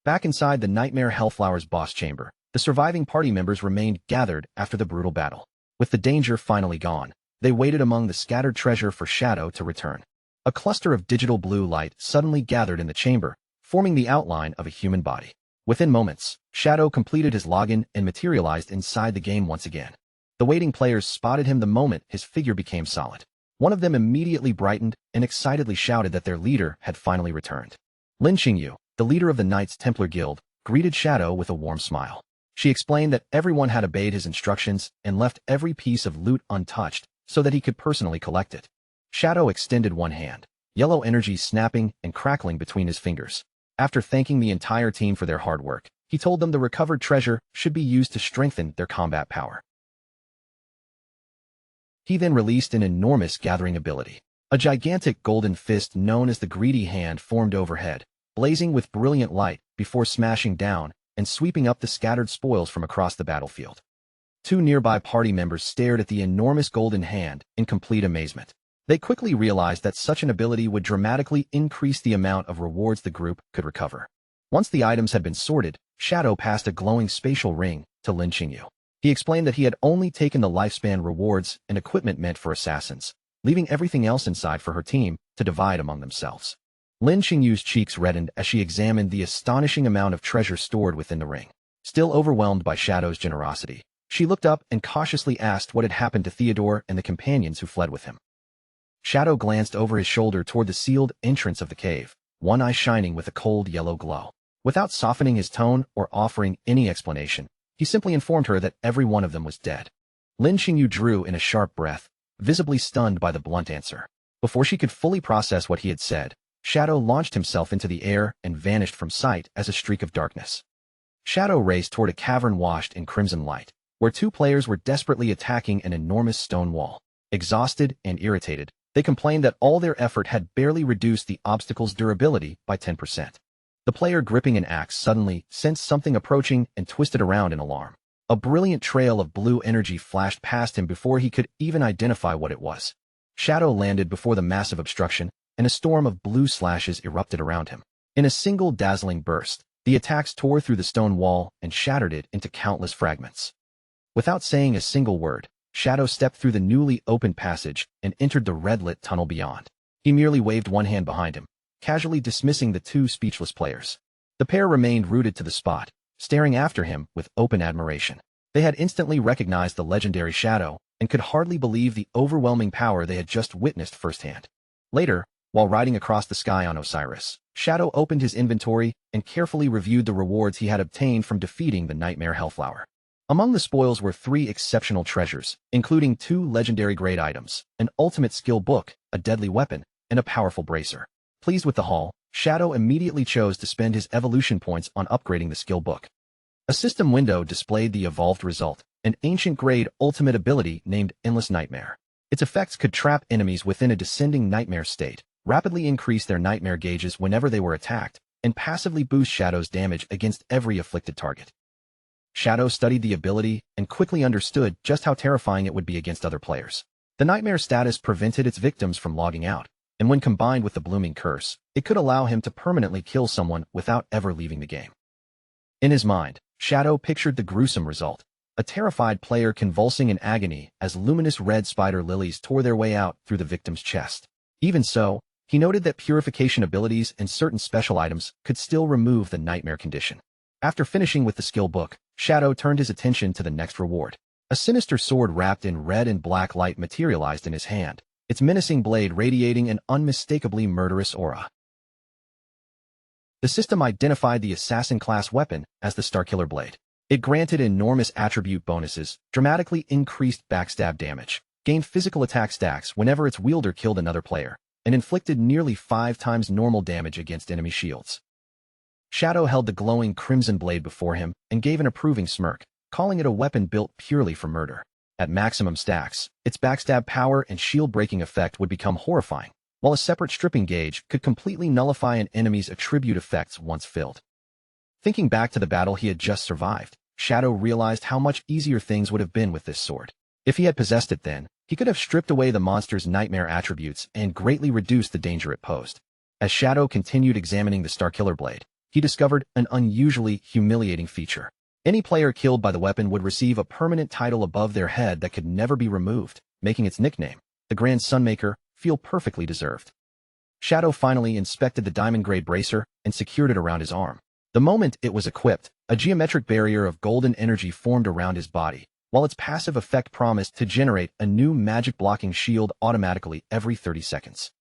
Back inside the Nightmare Hellflower's boss chamber, the surviving party members remained gathered after the brutal battle. With the danger finally gone, they waited among the scattered treasure for Shadow to return. A cluster of digital blue light suddenly gathered in the chamber, forming the outline of a human body. Within moments, Shadow completed his login and materialized inside the game once again. The waiting players spotted him the moment his figure became solid. One of them immediately brightened and excitedly shouted that their leader had finally returned. Lin Qingyu, the leader of the Knights Templar Guild, greeted Shadow with a warm smile. She explained that everyone had obeyed his instructions and left every piece of loot untouched so that he could personally collect it. Shadow extended one hand, yellow energy snapping and crackling between his fingers. After thanking the entire team for their hard work, he told them the recovered treasure should be used to strengthen their combat power. He then released an enormous gathering ability. A gigantic golden fist known as the Greedy Hand formed overhead, blazing with brilliant light before smashing down and sweeping up the scattered spoils from across the battlefield. 2 nearby party members stared at the enormous golden hand in complete amazement. They quickly realized that such an ability would dramatically increase the amount of rewards the group could recover. Once the items had been sorted, Shadow passed a glowing spatial ring to Lin Qingyu. He explained that he had only taken the lifespan rewards and equipment meant for assassins, leaving everything else inside for her team to divide among themselves. Lin Qingyu's cheeks reddened as she examined the astonishing amount of treasure stored within the ring. Still overwhelmed by Shadow's generosity, she looked up and cautiously asked what had happened to Theodore and the companions who fled with him. Shadow glanced over his shoulder toward the sealed entrance of the cave, one eye shining with a cold yellow glow. Without softening his tone or offering any explanation, he simply informed her that every one of them was dead. Lin Xingyu drew in a sharp breath, visibly stunned by the blunt answer. Before she could fully process what he had said, Shadow launched himself into the air and vanished from sight as a streak of darkness. Shadow raced toward a cavern washed in crimson light, where two players were desperately attacking an enormous stone wall. Exhausted and irritated, they complained that all their effort had barely reduced the obstacle's durability by 10%. The player gripping an axe suddenly sensed something approaching and twisted around in alarm. A brilliant trail of blue energy flashed past him before he could even identify what it was. Shadow landed before the massive obstruction, and a storm of blue slashes erupted around him. In a single dazzling burst, the attacks tore through the stone wall and shattered it into countless fragments. Without saying a single word, Shadow stepped through the newly opened passage and entered the red-lit tunnel beyond. He merely waved one hand behind him, casually dismissing the two speechless players. The pair remained rooted to the spot, staring after him with open admiration. They had instantly recognized the legendary Shadow and could hardly believe the overwhelming power they had just witnessed firsthand. Later, while riding across the sky on Osiris, Shadow opened his inventory and carefully reviewed the rewards he had obtained from defeating the Nightmare Hellflower. Among the spoils were 3 exceptional treasures, including 2 legendary grade items, an ultimate skill book, a deadly weapon, and a powerful bracer. Pleased with the haul, Shadow immediately chose to spend his evolution points on upgrading the skill book. A system window displayed the evolved result, an ancient-grade ultimate ability named Endless Nightmare. Its effects could trap enemies within a descending nightmare state, rapidly increase their nightmare gauges whenever they were attacked, and passively boost Shadow's damage against every afflicted target. Shadow studied the ability and quickly understood just how terrifying it would be against other players. The nightmare status prevented its victims from logging out, and when combined with the blooming curse, it could allow him to permanently kill someone without ever leaving the game. In his mind, Shadow pictured the gruesome result, a terrified player convulsing in agony as luminous red spider lilies tore their way out through the victim's chest. Even so, he noted that purification abilities and certain special items could still remove the nightmare condition. After finishing with the skill book, Shadow turned his attention to the next reward. A sinister sword wrapped in red and black light materialized in his hand, its menacing blade radiating an unmistakably murderous aura. The system identified the assassin-class weapon as the Starkiller Blade. It granted enormous attribute bonuses, dramatically increased backstab damage, gained physical attack stacks whenever its wielder killed another player, and inflicted nearly 5 times normal damage against enemy shields. Shadow held the glowing crimson blade before him and gave an approving smirk, calling it a weapon built purely for murder. At maximum stacks, its backstab power and shield-breaking effect would become horrifying, while a separate stripping gauge could completely nullify an enemy's attribute effects once filled. Thinking back to the battle he had just survived, Shadow realized how much easier things would have been with this sword. If he had possessed it then, he could have stripped away the monster's nightmare attributes and greatly reduced the danger it posed. As Shadow continued examining the Starkiller Blade, he discovered an unusually humiliating feature. Any player killed by the weapon would receive a permanent title above their head that could never be removed, making its nickname, the Grand Sunmaker, feel perfectly deserved. Shadow finally inspected the diamond-grade bracer and secured it around his arm. The moment it was equipped, a geometric barrier of golden energy formed around his body, while its passive effect promised to generate a new magic-blocking shield automatically every 30 seconds.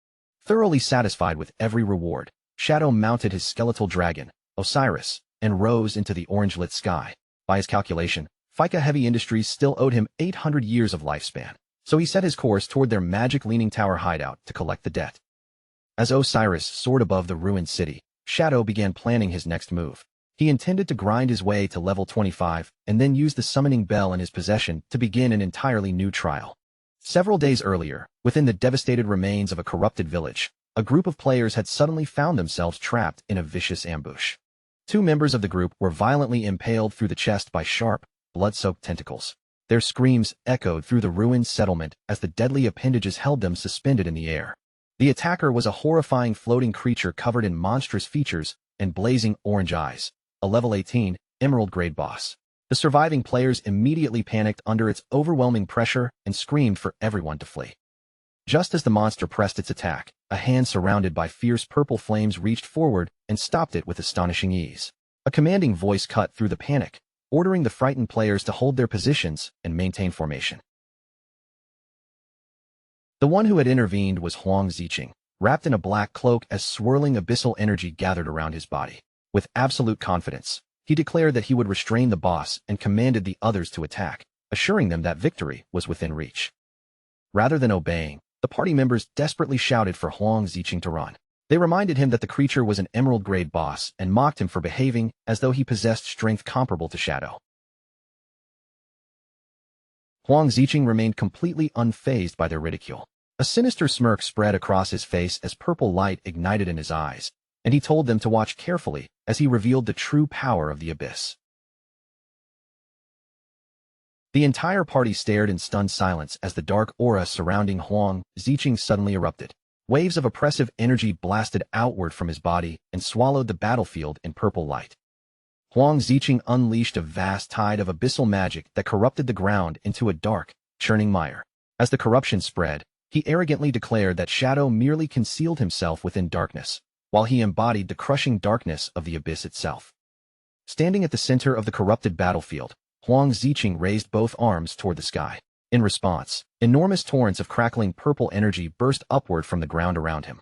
Thoroughly satisfied with every reward, Shadow mounted his skeletal dragon, Osiris, and rose into the orange-lit sky. By his calculation, Fika Heavy Industries still owed him 800 years of lifespan, so he set his course toward their magic Leaning Tower hideout to collect the debt. As Osiris soared above the ruined city, Shadow began planning his next move. He intended to grind his way to level 25 and then use the summoning bell in his possession to begin an entirely new trial. Several days earlier, within the devastated remains of a corrupted village, a group of players had suddenly found themselves trapped in a vicious ambush. 2 members of the group were violently impaled through the chest by sharp, blood-soaked tentacles. Their screams echoed through the ruined settlement as the deadly appendages held them suspended in the air. The attacker was a horrifying floating creature covered in monstrous features and blazing orange eyes, a level 18, emerald-grade boss. The surviving players immediately panicked under its overwhelming pressure and screamed for everyone to flee. Just as the monster pressed its attack, a hand surrounded by fierce purple flames reached forward and stopped it with astonishing ease. A commanding voice cut through the panic, ordering the frightened players to hold their positions and maintain formation. The one who had intervened was Huang Ziqing, wrapped in a black cloak as swirling abyssal energy gathered around his body. With absolute confidence, he declared that he would restrain the boss and commanded the others to attack. assuring them that victory was within reach. Rather than obeying, the party members desperately shouted for Huang Ziqing to run. They reminded him that the creature was an emerald-grade boss and mocked him for behaving as though he possessed strength comparable to Shadow. Huang Ziqing remained completely unfazed by their ridicule. A sinister smirk spread across his face as purple light ignited in his eyes, and he told them to watch carefully as he revealed the true power of the abyss. The entire party stared in stunned silence as the dark aura surrounding Huang Ziqing suddenly erupted. Waves of oppressive energy blasted outward from his body and swallowed the battlefield in purple light. Huang Ziqing unleashed a vast tide of abyssal magic that corrupted the ground into a dark, churning mire. As the corruption spread, he arrogantly declared that Shadow merely concealed himself within darkness, while he embodied the crushing darkness of the abyss itself. Standing at the center of the corrupted battlefield, Huang Ziqing raised both arms toward the sky. In response, enormous torrents of crackling purple energy burst upward from the ground around him.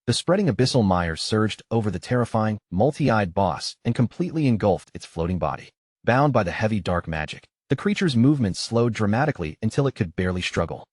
The spreading abyssal mire surged over the terrifying, multi-eyed boss and completely engulfed its floating body. Bound by the heavy dark magic, the creature's movements slowed dramatically until it could barely struggle.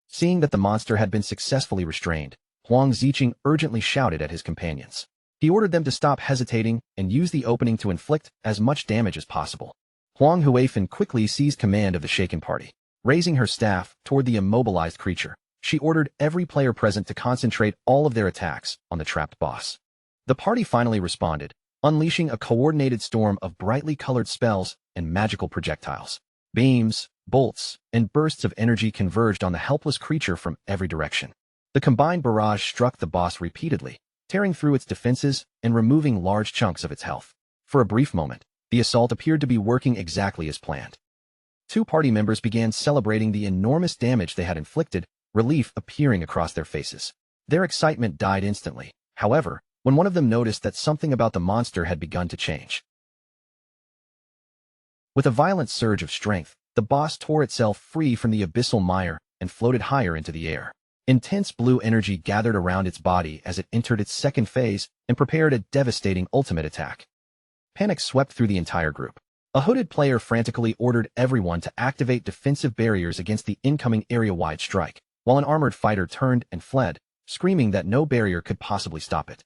Seeing that the monster had been successfully restrained, Huang Ziqing urgently shouted at his companions. He ordered them to stop hesitating and use the opening to inflict as much damage as possible. Huang Huifan quickly seized command of the shaken party. Raising her staff toward the immobilized creature, she ordered every player present to concentrate all of their attacks on the trapped boss. The party finally responded, unleashing a coordinated storm of brightly colored spells and magical projectiles. Beams, bolts, and bursts of energy converged on the helpless creature from every direction. The combined barrage struck the boss repeatedly, tearing through its defenses and removing large chunks of its health. For a brief moment, the assault appeared to be working exactly as planned. Two party members began celebrating the enormous damage they had inflicted, relief appearing across their faces. Their excitement died instantly, however, when one of them noticed that something about the monster had begun to change. With a violent surge of strength, the boss tore itself free from the abyssal mire and floated higher into the air. Intense blue energy gathered around its body as it entered its second phase and prepared a devastating ultimate attack. Panic swept through the entire group. A hooded player frantically ordered everyone to activate defensive barriers against the incoming area-wide strike, while an armored fighter turned and fled, screaming that no barrier could possibly stop it.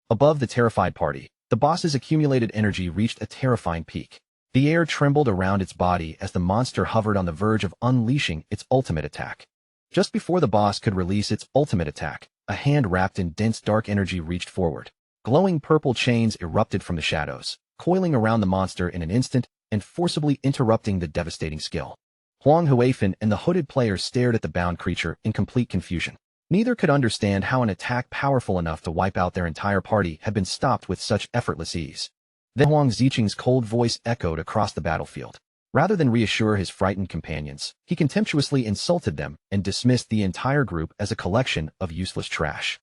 Above the terrified party, the boss's accumulated energy reached a terrifying peak. The air trembled around its body as the monster hovered on the verge of unleashing its ultimate attack. Just before the boss could release its ultimate attack, a hand wrapped in dense dark energy reached forward. Glowing purple chains erupted from the shadows, coiling around the monster in an instant and forcibly interrupting the devastating skill. Huang Huifan and the hooded player stared at the bound creature in complete confusion. Neither could understand how an attack powerful enough to wipe out their entire party had been stopped with such effortless ease. Then Huang Ziqing's cold voice echoed across the battlefield. Rather than reassure his frightened companions, he contemptuously insulted them and dismissed the entire group as a collection of useless trash.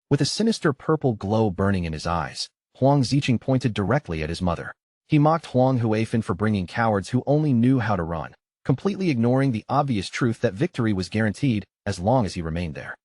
With a sinister purple glow burning in his eyes, Huang Ziqing pointed directly at his mother. He mocked Huang Huifan for bringing cowards who only knew how to run, completely ignoring the obvious truth that victory was guaranteed as long as he remained there.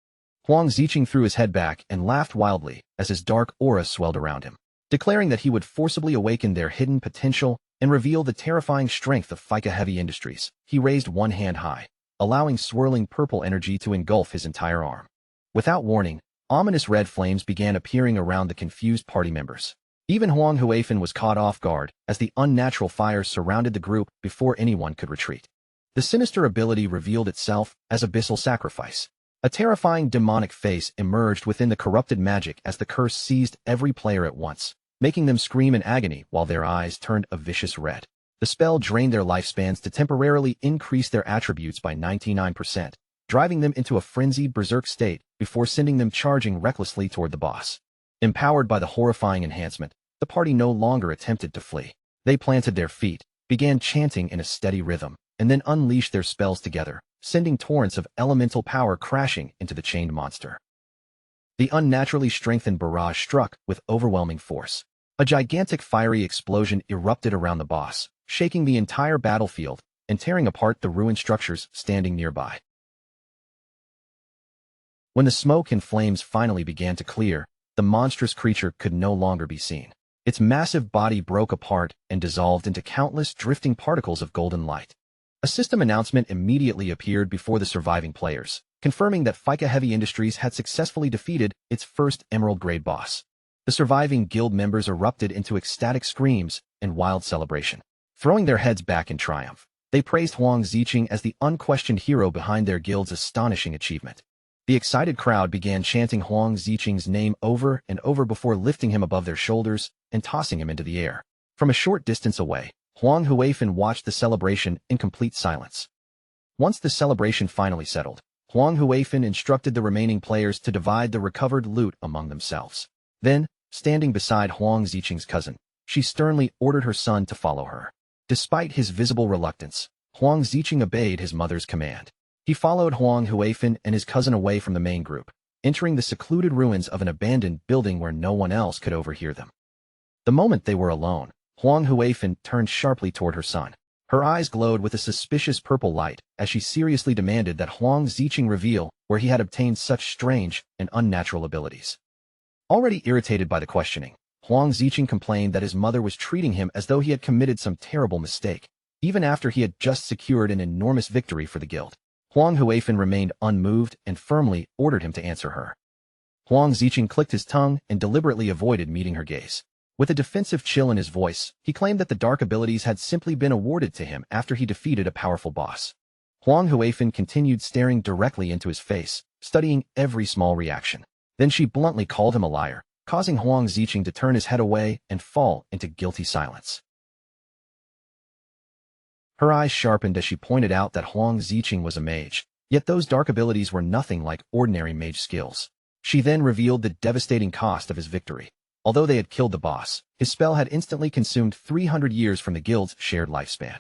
Huang Ziqing threw his head back and laughed wildly as his dark aura swelled around him, declaring that he would forcibly awaken their hidden potential and reveal the terrifying strength of FICA Heavy Industries. He raised one hand high, allowing swirling purple energy to engulf his entire arm. Without warning, ominous red flames began appearing around the confused party members. Even Huang Huifan was caught off guard as the unnatural fire surrounded the group before anyone could retreat. The sinister ability revealed itself as Abyssal Sacrifice. A terrifying demonic face emerged within the corrupted magic as the curse seized every player at once, making them scream in agony while their eyes turned a vicious red. The spell drained their lifespans to temporarily increase their attributes by 99%, driving them into a frenzied berserk state before sending them charging recklessly toward the boss. Empowered by the horrifying enhancement, the party no longer attempted to flee. They planted their feet, began chanting in a steady rhythm, and then unleashed their spells together, sending torrents of elemental power crashing into the chained monster. The unnaturally strengthened barrage struck with overwhelming force. A gigantic fiery explosion erupted around the boss, shaking the entire battlefield and tearing apart the ruined structures standing nearby. When the smoke and flames finally began to clear, the monstrous creature could no longer be seen. Its massive body broke apart and dissolved into countless drifting particles of golden light. A system announcement immediately appeared before the surviving players, confirming that FICA Heavy Industries had successfully defeated its first Emerald-grade boss. The surviving guild members erupted into ecstatic screams and wild celebration. Throwing their heads back in triumph, they praised Huang Ziqing as the unquestioned hero behind their guild's astonishing achievement. The excited crowd began chanting Huang Ziqing's name over and over before lifting him above their shoulders and tossing him into the air. From a short distance away, Huang Huifan watched the celebration in complete silence. Once the celebration finally settled, Huang Huifan instructed the remaining players to divide the recovered loot among themselves. Then, standing beside Huang Ziqing's cousin, she sternly ordered her son to follow her. Despite his visible reluctance, Huang Ziqing obeyed his mother's command. He followed Huang Huifan and his cousin away from the main group, entering the secluded ruins of an abandoned building where no one else could overhear them. The moment they were alone, Huang Huifan turned sharply toward her son. Her eyes glowed with a suspicious purple light as she seriously demanded that Huang Ziqing reveal where he had obtained such strange and unnatural abilities. Already irritated by the questioning, Huang Ziqing complained that his mother was treating him as though he had committed some terrible mistake, even after he had just secured an enormous victory for the guild. Huang Huifan remained unmoved and firmly ordered him to answer her. Huang Ziqing clicked his tongue and deliberately avoided meeting her gaze. With a defensive chill in his voice, he claimed that the dark abilities had simply been awarded to him after he defeated a powerful boss. Huang Huifan continued staring directly into his face, studying every small reaction. Then she bluntly called him a liar, causing Huang Ziqing to turn his head away and fall into guilty silence. Her eyes sharpened as she pointed out that Huang Ziqing was a mage, yet those dark abilities were nothing like ordinary mage skills. She then revealed the devastating cost of his victory. Although they had killed the boss, his spell had instantly consumed 300 years from the guild's shared lifespan.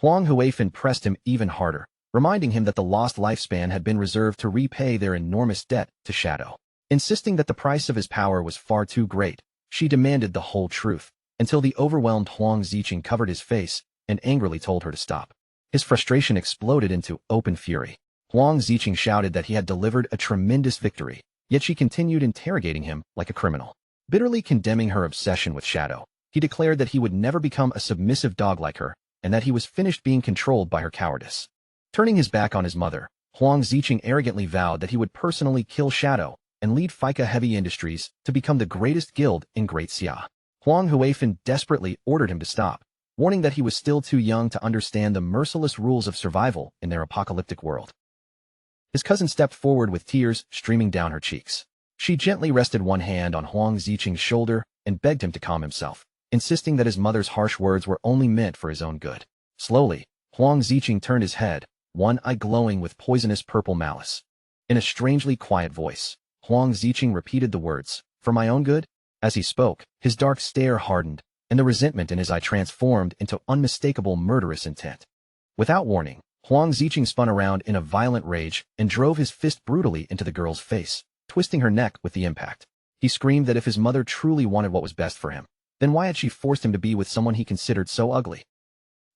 Huang Huifan pressed him even harder, reminding him that the lost lifespan had been reserved to repay their enormous debt to Shadow. Insisting that the price of his power was far too great, she demanded the whole truth, until the overwhelmed Huang Ziqing covered his face and angrily told her to stop. His frustration exploded into open fury. Huang Ziqing shouted that he had delivered a tremendous victory, yet she continued interrogating him like a criminal. Bitterly condemning her obsession with Shadow, he declared that he would never become a submissive dog like her, and that he was finished being controlled by her cowardice. Turning his back on his mother, Huang Ziqing arrogantly vowed that he would personally kill Shadow and lead FICA Heavy Industries to become the greatest guild in Great Xia. Huang Huifan desperately ordered him to stop, warning that he was still too young to understand the merciless rules of survival in their apocalyptic world. His cousin stepped forward with tears streaming down her cheeks. She gently rested one hand on Huang Ziqing's shoulder and begged him to calm himself, insisting that his mother's harsh words were only meant for his own good. Slowly, Huang Ziqing turned his head, one eye glowing with poisonous purple malice. In a strangely quiet voice, Huang Ziqing repeated the words, "For my own good?" As he spoke, his dark stare hardened, and the resentment in his eye transformed into unmistakable murderous intent. Without warning, Huang Ziqing spun around in a violent rage and drove his fist brutally into the girl's face, twisting her neck with the impact. He screamed that if his mother truly wanted what was best for him, then why had she forced him to be with someone he considered so ugly?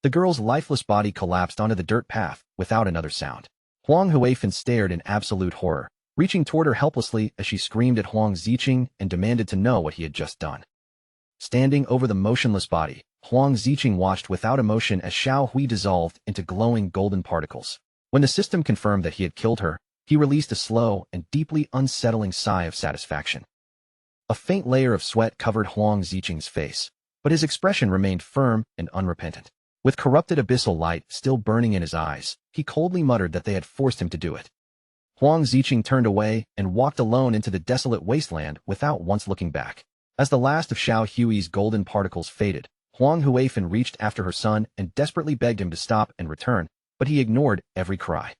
The girl's lifeless body collapsed onto the dirt path without another sound. Huang Huifan stared in absolute horror, reaching toward her helplessly as she screamed at Huang Ziqing and demanded to know what he had just done. Standing over the motionless body, Huang Ziqing watched without emotion as Xiao Hui dissolved into glowing golden particles. When the system confirmed that he had killed her, he released a slow and deeply unsettling sigh of satisfaction. A faint layer of sweat covered Huang Ziqing's face, but his expression remained firm and unrepentant. With corrupted abyssal light still burning in his eyes, he coldly muttered that they had forced him to do it. Huang Ziqing turned away and walked alone into the desolate wasteland without once looking back. As the last of Xiao Hui's golden particles faded, Huang Huifan reached after her son and desperately begged him to stop and return, but he ignored every cry.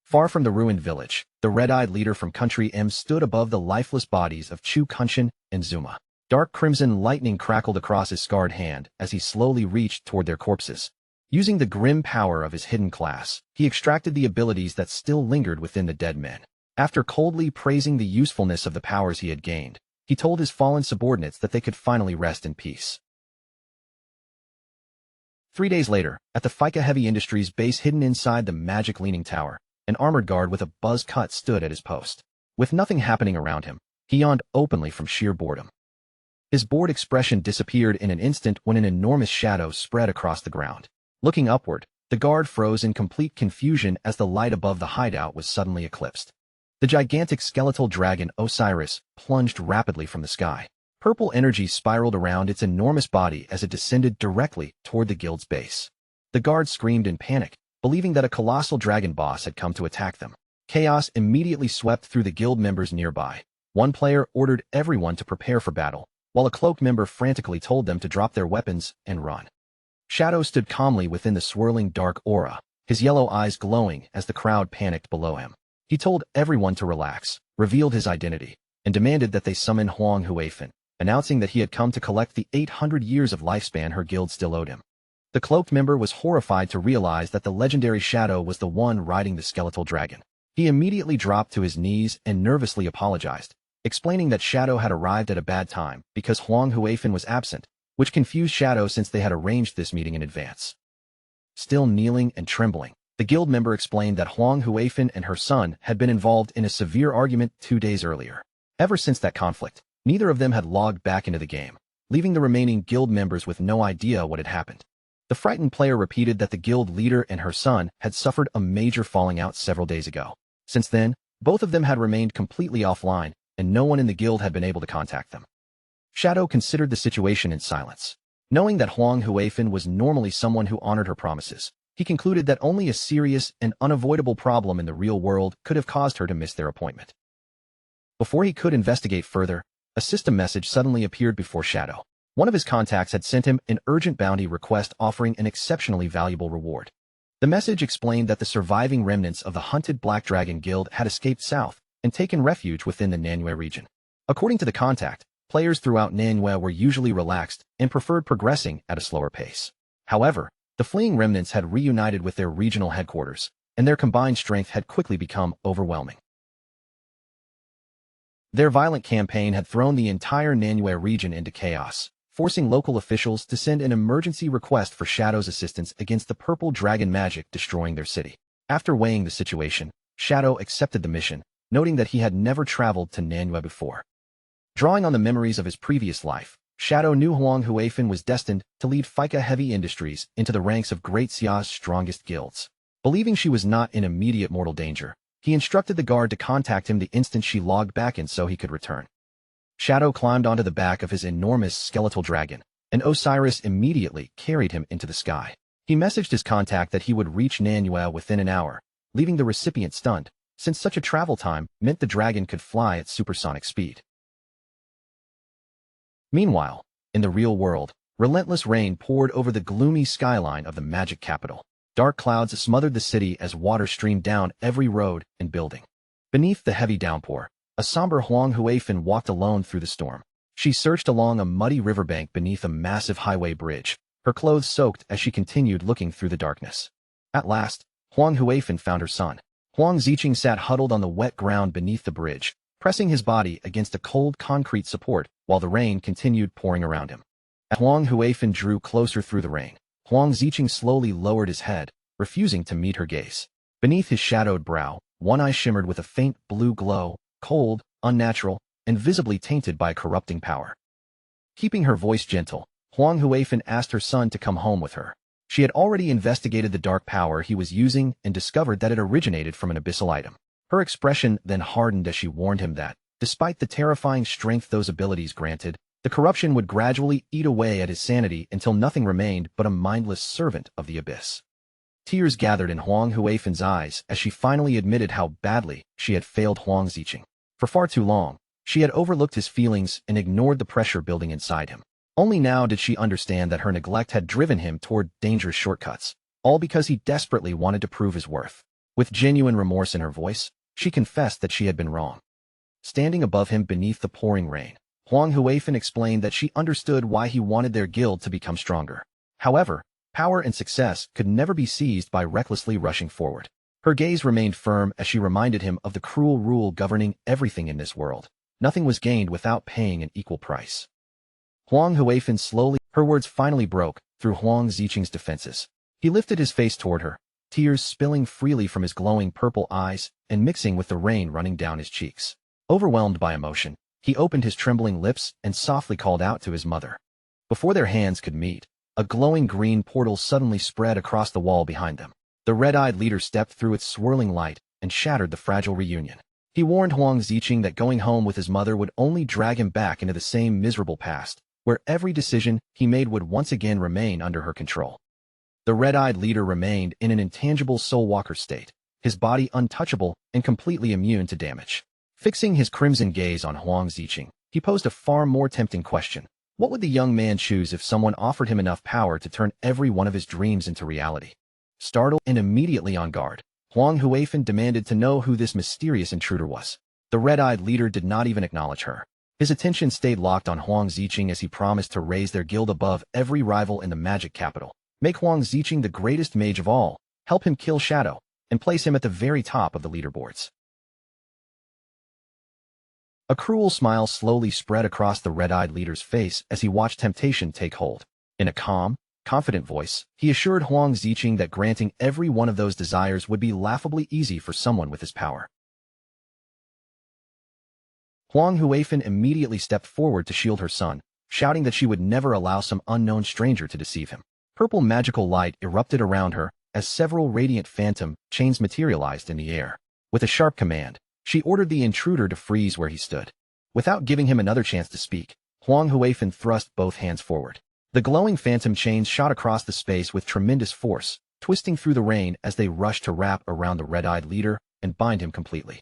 Far from the ruined village, the red-eyed leader from Country M stood above the lifeless bodies of Chu Kunshan and Zuma. Dark crimson lightning crackled across his scarred hand as he slowly reached toward their corpses. Using the grim power of his hidden class, he extracted the abilities that still lingered within the dead men. After coldly praising the usefulness of the powers he had gained, he told his fallen subordinates that they could finally rest in peace. 3 days later, at the FICA Heavy Industries base hidden inside the magic leaning tower, an armored guard with a buzz cut stood at his post. With nothing happening around him, He yawned openly from sheer boredom. His bored expression disappeared in an instant when an enormous shadow spread across the ground. Looking upward, the guard froze in complete confusion as the light above the hideout was suddenly eclipsed. The gigantic skeletal dragon Osiris plunged rapidly from the sky. Purple energy spiraled around its enormous body as it descended directly toward the guild's base. The guards screamed in panic, believing that a colossal dragon boss had come to attack them. Chaos immediately swept through the guild members nearby. One player ordered everyone to prepare for battle, while a cloaked member frantically told them to drop their weapons and run. Shadow stood calmly within the swirling dark aura, his yellow eyes glowing as the crowd panicked below him. He told everyone to relax, revealed his identity, and demanded that they summon Huang Huifan, announcing that he had come to collect the 800 years of lifespan her guild still owed him. The cloaked member was horrified to realize that the legendary Shadow was the one riding the skeletal dragon. He immediately dropped to his knees and nervously apologized, explaining that Shadow had arrived at a bad time because Huang Huifan was absent, which confused Shadow since they had arranged this meeting in advance. Still kneeling and trembling, the guild member explained that Huang Huifan and her son had been involved in a severe argument 2 days earlier. Ever since that conflict, neither of them had logged back into the game, leaving the remaining guild members with no idea what had happened. The frightened player repeated that the guild leader and her son had suffered a major falling out several days ago. Since then, both of them had remained completely offline, and no one in the guild had been able to contact them. Shadow considered the situation in silence. Knowing that Huang Huifan was normally someone who honored her promises, he concluded that only a serious and unavoidable problem in the real world could have caused her to miss their appointment. Before he could investigate further, a system message suddenly appeared before Shadow. One of his contacts had sent him an urgent bounty request offering an exceptionally valuable reward. The message explained that the surviving remnants of the hunted Black Dragon Guild had escaped south and taken refuge within the Manhwa region. According to the contact, players throughout Manhwa were usually relaxed and preferred progressing at a slower pace. However, the fleeing remnants had reunited with their regional headquarters, and their combined strength had quickly become overwhelming. Their violent campaign had thrown the entire Manhwa region into chaos, forcing local officials to send an emergency request for Shadow's assistance against the purple dragon magic destroying their city. After weighing the situation, Shadow accepted the mission, noting that he had never traveled to Manhwa before. Drawing on the memories of his previous life, Shadow knew Huang Huifan was destined to lead Fika Heavy Industries into the ranks of Great Xia's strongest guilds. Believing she was not in immediate mortal danger, he instructed the guard to contact him the instant she logged back in so he could return. Shadow climbed onto the back of his enormous skeletal dragon, and Osiris immediately carried him into the sky. He messaged his contact that he would reach Manhwa within an hour, leaving the recipient stunned, since such a travel time meant the dragon could fly at supersonic speed. Meanwhile, in the real world, relentless rain poured over the gloomy skyline of the magic capital. Dark clouds smothered the city as water streamed down every road and building. Beneath the heavy downpour, a somber Huang Huifan walked alone through the storm. She searched along a muddy riverbank beneath a massive highway bridge, her clothes soaked as she continued looking through the darkness. At last, Huang Huifan found her son. Huang Ziqing sat huddled on the wet ground beneath the bridge, pressing his body against a cold concrete support while the rain continued pouring around him. As Huang Huifan drew closer through the rain, Huang Ziqing slowly lowered his head, refusing to meet her gaze. Beneath his shadowed brow, one eye shimmered with a faint blue glow, cold, unnatural, and visibly tainted by corrupting power. Keeping her voice gentle, Huang Huifan asked her son to come home with her. She had already investigated the dark power he was using and discovered that it originated from an abyssal item. Her expression then hardened as she warned him that, despite the terrifying strength those abilities granted, the corruption would gradually eat away at his sanity until nothing remained but a mindless servant of the abyss. Tears gathered in Huang Huifan's eyes as she finally admitted how badly she had failed Huang Ziqing. For far too long, she had overlooked his feelings and ignored the pressure building inside him. Only now did she understand that her neglect had driven him toward dangerous shortcuts, all because he desperately wanted to prove his worth. With genuine remorse in her voice, she confessed that she had been wrong. Standing above him beneath the pouring rain, Huang Huifan explained that she understood why he wanted their guild to become stronger. However, power and success could never be seized by recklessly rushing forward. Her gaze remained firm as she reminded him of the cruel rule governing everything in this world. Nothing was gained without paying an equal price. Huang Huifan slowly, her words finally broke through Huang Ziqing's defenses. He lifted his face toward her, tears spilling freely from his glowing purple eyes and mixing with the rain running down his cheeks. Overwhelmed by emotion, He opened his trembling lips and softly called out to his mother. Before their hands could meet, a glowing green portal suddenly spread across the wall behind them. The red-eyed leader stepped through its swirling light and shattered the fragile reunion. He warned Huang Ziqing that going home with his mother would only drag him back into the same miserable past, where every decision he made would once again remain under her control. The red-eyed leader remained in an intangible soul-walker state, his body untouchable and completely immune to damage. Fixing his crimson gaze on Huang Ziqing, he posed a far more tempting question. What would the young man choose if someone offered him enough power to turn every one of his dreams into reality? Startled and immediately on guard, Huang Huifan demanded to know who this mysterious intruder was. The red-eyed leader did not even acknowledge her. His attention stayed locked on Huang Ziqing as he promised to raise their guild above every rival in the magic capital, make Huang Ziqing the greatest mage of all, help him kill Shadow, and place him at the very top of the leaderboards. A cruel smile slowly spread across the red-eyed leader's face as he watched temptation take hold. In a calm, confident voice, he assured Huang Ziqing that granting every one of those desires would be laughably easy for someone with his power. Huang Huifan immediately stepped forward to shield her son, shouting that she would never allow some unknown stranger to deceive him. Purple magical light erupted around her as several radiant phantom chains materialized in the air. With a sharp command, she ordered the intruder to freeze where he stood. Without giving him another chance to speak, Huang Huifan thrust both hands forward. The glowing phantom chains shot across the space with tremendous force, twisting through the rain as they rushed to wrap around the red-eyed leader and bind him completely.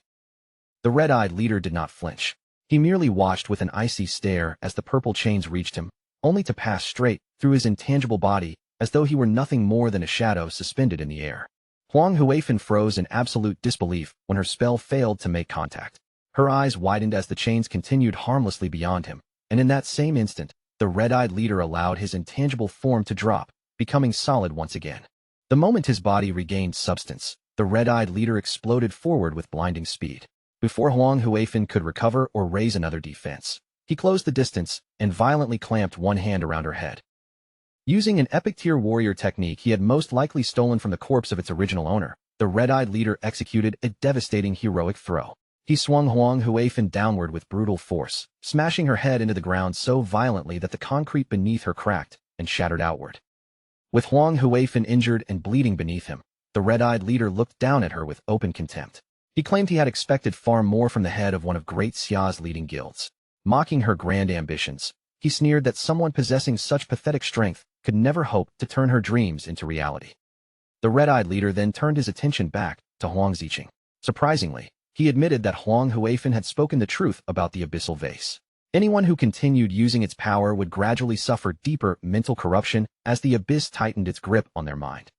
The red-eyed leader did not flinch. He merely watched with an icy stare as the purple chains reached him, only to pass straight through his intangible body as though he were nothing more than a shadow suspended in the air. Huang Huifan froze in absolute disbelief when her spell failed to make contact. Her eyes widened as the chains continued harmlessly beyond him, and in that same instant, the red-eyed leader allowed his intangible form to drop, becoming solid once again. The moment his body regained substance, the red-eyed leader exploded forward with blinding speed. Before Huang Huifan could recover or raise another defense, he closed the distance and violently clamped one hand around her head. Using an epic-tier warrior technique he had most likely stolen from the corpse of its original owner, the red-eyed leader executed a devastating heroic throw. He swung Huang Huifan downward with brutal force, smashing her head into the ground so violently that the concrete beneath her cracked and shattered outward. With Huang Huifan injured and bleeding beneath him, the red-eyed leader looked down at her with open contempt. He claimed he had expected far more from the head of one of Great Xia's leading guilds. Mocking her grand ambitions, he sneered that someone possessing such pathetic strength could never hope to turn her dreams into reality. The red-eyed leader then turned his attention back to Huang Ziqing. Surprisingly, he admitted that Huang Huifan had spoken the truth about the abyssal vase. Anyone who continued using its power would gradually suffer deeper mental corruption as the abyss tightened its grip on their mind.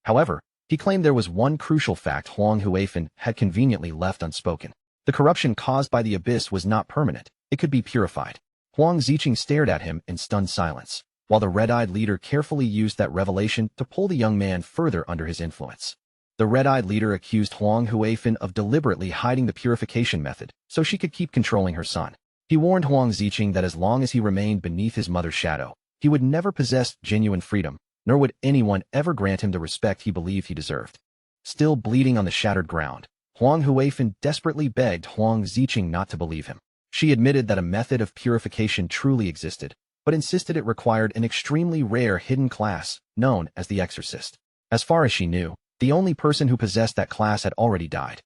However, he claimed there was one crucial fact Huang Huifan had conveniently left unspoken. The corruption caused by the abyss was not permanent, it could be purified. Huang Ziqing stared at him in stunned silence, while the red-eyed leader carefully used that revelation to pull the young man further under his influence. The red-eyed leader accused Huang Huifan of deliberately hiding the purification method so she could keep controlling her son. He warned Huang Ziqing that as long as he remained beneath his mother's shadow, he would never possess genuine freedom, nor would anyone ever grant him the respect he believed he deserved. Still bleeding on the shattered ground, Huang Huifan desperately begged Huang Ziqing not to believe him. She admitted that a method of purification truly existed, but insisted it required an extremely rare hidden class known as the Exorcist. As far as she knew, the only person who possessed that class had already died.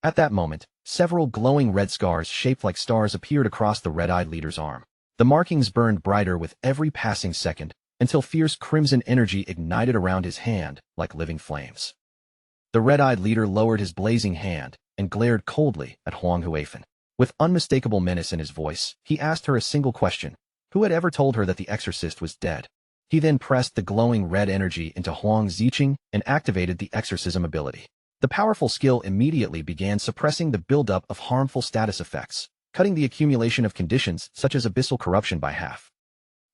At that moment, several glowing red scars shaped like stars appeared across the red-eyed leader's arm. The markings burned brighter with every passing second, until fierce crimson energy ignited around his hand like living flames. The red-eyed leader lowered his blazing hand and glared coldly at Huang Huifan. With unmistakable menace in his voice, he asked her a single question. Who had ever told her that the exorcist was dead? He then pressed the glowing red energy into Huang Ziqing and activated the exorcism ability. The powerful skill immediately began suppressing the buildup of harmful status effects, cutting the accumulation of conditions such as abyssal corruption by half.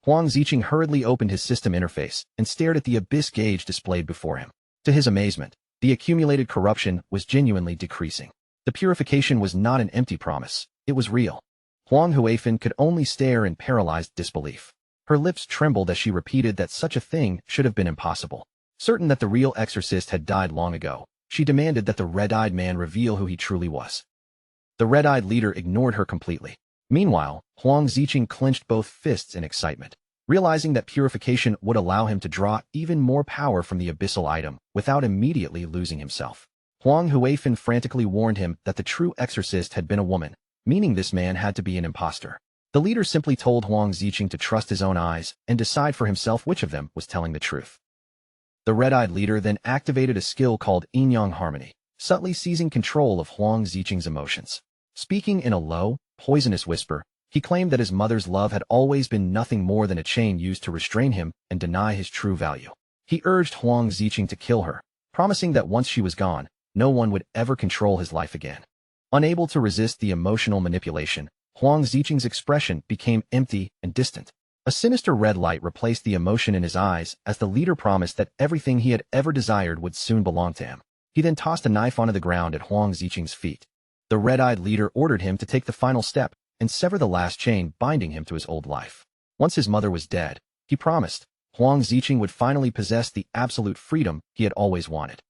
Huang Ziqing hurriedly opened his system interface and stared at the abyss gauge displayed before him. To his amazement, the accumulated corruption was genuinely decreasing. The purification was not an empty promise, it was real. Huang Huifan could only stare in paralyzed disbelief. Her lips trembled as she repeated that such a thing should have been impossible. Certain that the real exorcist had died long ago, she demanded that the red-eyed man reveal who he truly was. The red-eyed leader ignored her completely. Meanwhile, Huang Ziqing clenched both fists in excitement, realizing that purification would allow him to draw even more power from the abyssal item without immediately losing himself. Huang Huifan frantically warned him that the true exorcist had been a woman, meaning this man had to be an impostor. The leader simply told Huang Ziqing to trust his own eyes and decide for himself which of them was telling the truth. The red-eyed leader then activated a skill called Yin-Yang Harmony, subtly seizing control of Huang Ziqing's emotions. Speaking in a low, poisonous whisper, he claimed that his mother's love had always been nothing more than a chain used to restrain him and deny his true value. He urged Huang Ziqing to kill her, promising that once she was gone, no one would ever control his life again. Unable to resist the emotional manipulation, Huang Ziqing's expression became empty and distant. A sinister red light replaced the emotion in his eyes as the leader promised that everything he had ever desired would soon belong to him. He then tossed a knife onto the ground at Huang Ziqing's feet. The red-eyed leader ordered him to take the final step and sever the last chain binding him to his old life. Once his mother was dead, he promised, Huang Ziqing would finally possess the absolute freedom he had always wanted.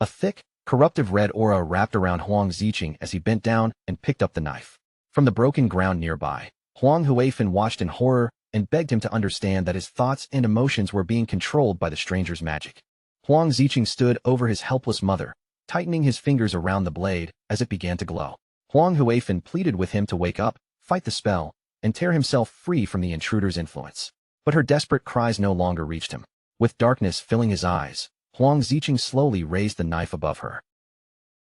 A thick, corruptive red aura wrapped around Huang Ziqing as he bent down and picked up the knife. From the broken ground nearby, Huang Huifan watched in horror and begged him to understand that his thoughts and emotions were being controlled by the stranger's magic. Huang Ziqing stood over his helpless mother, tightening his fingers around the blade as it began to glow. Huang Huifan pleaded with him to wake up, fight the spell, and tear himself free from the intruder's influence. But her desperate cries no longer reached him. With darkness filling his eyes, Huang Ziqing slowly raised the knife above her.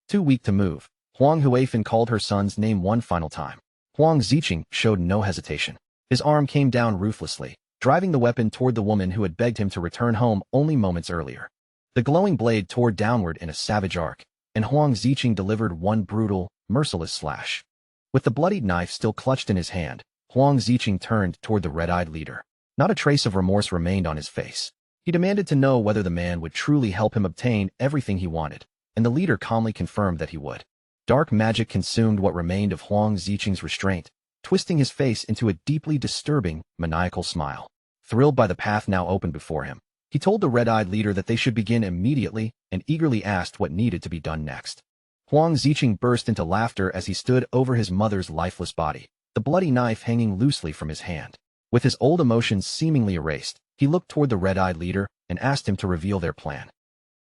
Too weak to move, Huang Huifan called her son's name one final time. Huang Ziqing showed no hesitation. His arm came down ruthlessly, driving the weapon toward the woman who had begged him to return home only moments earlier. The glowing blade tore downward in a savage arc, and Huang Ziqing delivered one brutal, merciless slash. With the bloodied knife still clutched in his hand, Huang Ziqing turned toward the red-eyed leader. Not a trace of remorse remained on his face. He demanded to know whether the man would truly help him obtain everything he wanted, and the leader calmly confirmed that he would. Dark magic consumed what remained of Huang Ziqing's restraint, twisting his face into a deeply disturbing, maniacal smile. Thrilled by the path now open before him, he told the red-eyed leader that they should begin immediately and eagerly asked what needed to be done next. Huang Ziqing burst into laughter as he stood over his mother's lifeless body, the bloody knife hanging loosely from his hand. With his old emotions seemingly erased, he looked toward the red-eyed leader and asked him to reveal their plan.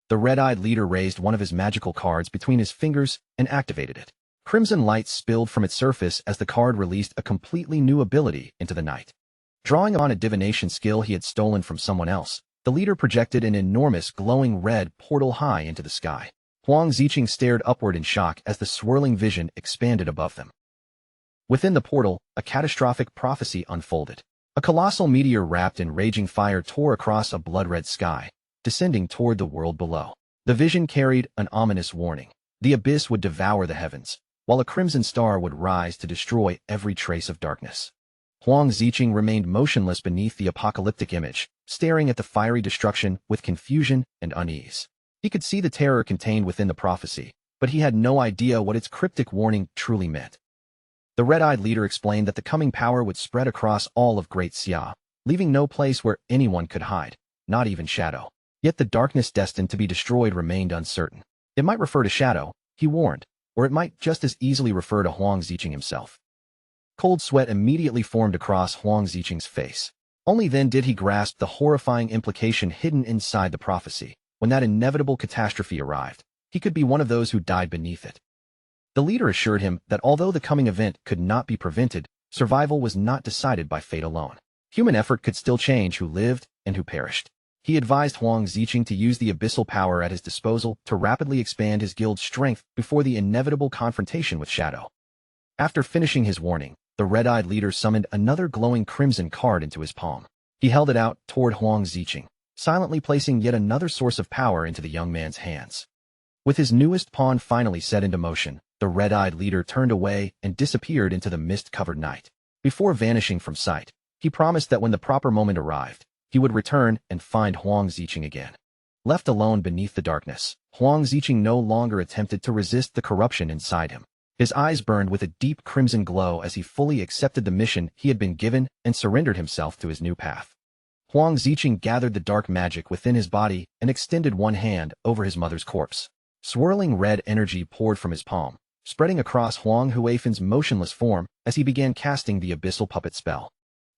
The red-eyed leader raised one of his magical cards between his fingers and activated it. Crimson light spilled from its surface as the card released a completely new ability into the night. Drawing on a divination skill he had stolen from someone else, the leader projected an enormous glowing red portal high into the sky. Huang Ziqing stared upward in shock as the swirling vision expanded above them. Within the portal, a catastrophic prophecy unfolded. A colossal meteor wrapped in raging fire tore across a blood-red sky, descending toward the world below. The vision carried an ominous warning. The abyss would devour the heavens, while a crimson star would rise to destroy every trace of darkness. Huang Ziqing remained motionless beneath the apocalyptic image, staring at the fiery destruction with confusion and unease. He could see the terror contained within the prophecy, but he had no idea what its cryptic warning truly meant. The red-eyed leader explained that the coming power would spread across all of Great Xia, leaving no place where anyone could hide, not even Shadow. Yet the darkness destined to be destroyed remained uncertain. It might refer to Shadow, he warned, or it might just as easily refer to Huang Ziqing himself. Cold sweat immediately formed across Huang Ziqing's face. Only then did he grasp the horrifying implication hidden inside the prophecy. When that inevitable catastrophe arrived, he could be one of those who died beneath it. The leader assured him that although the coming event could not be prevented, survival was not decided by fate alone. Human effort could still change who lived and who perished. He advised Huang Ziqing to use the abyssal power at his disposal to rapidly expand his guild's strength before the inevitable confrontation with Shadow. After finishing his warning, the red-eyed leader summoned another glowing crimson card into his palm. He held it out toward Huang Ziqing, silently placing yet another source of power into the young man's hands. With his newest pawn finally set into motion, the red-eyed leader turned away and disappeared into the mist-covered night. Before vanishing from sight, he promised that when the proper moment arrived, he would return and find Huang Ziqing again. Left alone beneath the darkness, Huang Ziqing no longer attempted to resist the corruption inside him. His eyes burned with a deep crimson glow as he fully accepted the mission he had been given and surrendered himself to his new path. Huang Ziqing gathered the dark magic within his body and extended one hand over his mother's corpse. Swirling red energy poured from his palm, spreading across Huang Huifen's motionless form as he began casting the abyssal puppet spell.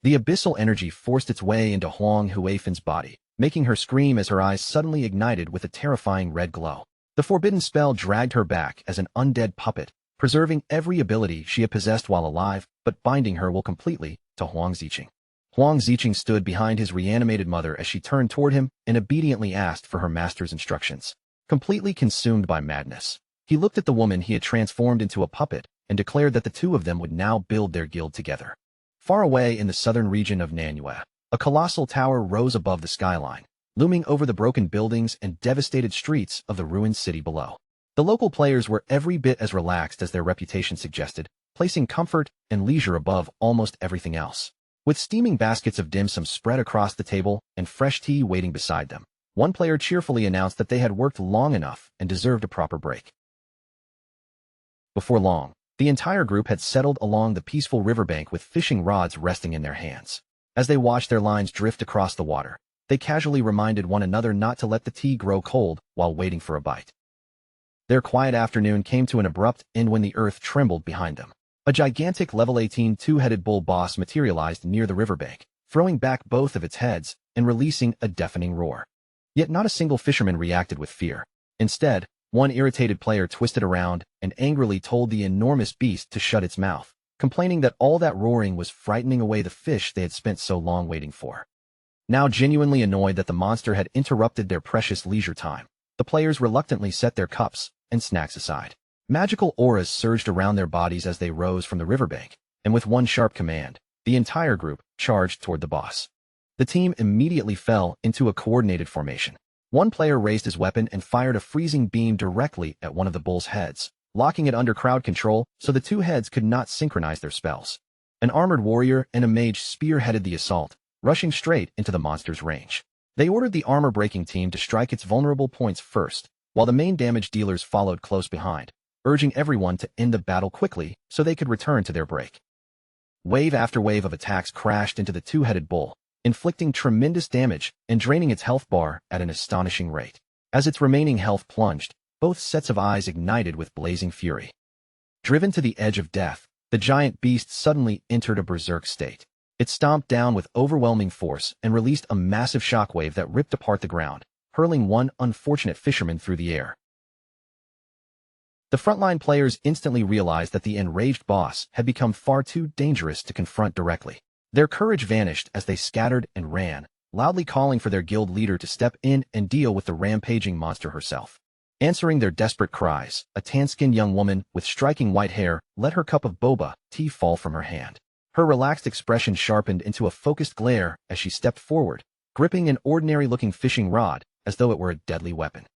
The abyssal energy forced its way into Huang Huifen's body, making her scream as her eyes suddenly ignited with a terrifying red glow. The forbidden spell dragged her back as an undead puppet, preserving every ability she had possessed while alive, but binding her will completely to Huang Ziqing. Huang Ziqing stood behind his reanimated mother as she turned toward him and obediently asked for her master's instructions. Completely consumed by madness, he looked at the woman he had transformed into a puppet and declared that the two of them would now build their guild together. Far away in the southern region of Manhwa, a colossal tower rose above the skyline, looming over the broken buildings and devastated streets of the ruined city below. The local players were every bit as relaxed as their reputation suggested, placing comfort and leisure above almost everything else. With steaming baskets of dim sum spread across the table and fresh tea waiting beside them, one player cheerfully announced that they had worked long enough and deserved a proper break. Before long, the entire group had settled along the peaceful riverbank with fishing rods resting in their hands. As they watched their lines drift across the water, they casually reminded one another not to let the tea grow cold while waiting for a bite. Their quiet afternoon came to an abrupt end when the earth trembled behind them. A gigantic level 18 two-headed bull boss materialized near the riverbank, throwing back both of its heads and releasing a deafening roar. Yet not a single fisherman reacted with fear. Instead, one irritated player twisted around and angrily told the enormous beast to shut its mouth, complaining that all that roaring was frightening away the fish they had spent so long waiting for. Now genuinely annoyed that the monster had interrupted their precious leisure time, the players reluctantly set their cups and snacks aside. Magical auras surged around their bodies as they rose from the riverbank, and with one sharp command, the entire group charged toward the boss. The team immediately fell into a coordinated formation. One player raised his weapon and fired a freezing beam directly at one of the bull's heads, locking it under crowd control so the two heads could not synchronize their spells. An armored warrior and a mage spearheaded the assault, rushing straight into the monster's range. They ordered the armor-breaking team to strike its vulnerable points first, while the main damage dealers followed close behind, urging everyone to end the battle quickly so they could return to their break. Wave after wave of attacks crashed into the two-headed bull, inflicting tremendous damage and draining its health bar at an astonishing rate. As its remaining health plunged, both sets of eyes ignited with blazing fury. Driven to the edge of death, the giant beast suddenly entered a berserk state. It stomped down with overwhelming force and released a massive shockwave that ripped apart the ground, hurling one unfortunate fisherman through the air. The frontline players instantly realized that the enraged boss had become far too dangerous to confront directly. Their courage vanished as they scattered and ran, loudly calling for their guild leader to step in and deal with the rampaging monster herself. Answering their desperate cries, a tan-skinned young woman with striking white hair let her cup of boba tea fall from her hand. Her relaxed expression sharpened into a focused glare as she stepped forward, gripping an ordinary-looking fishing rod as though it were a deadly weapon.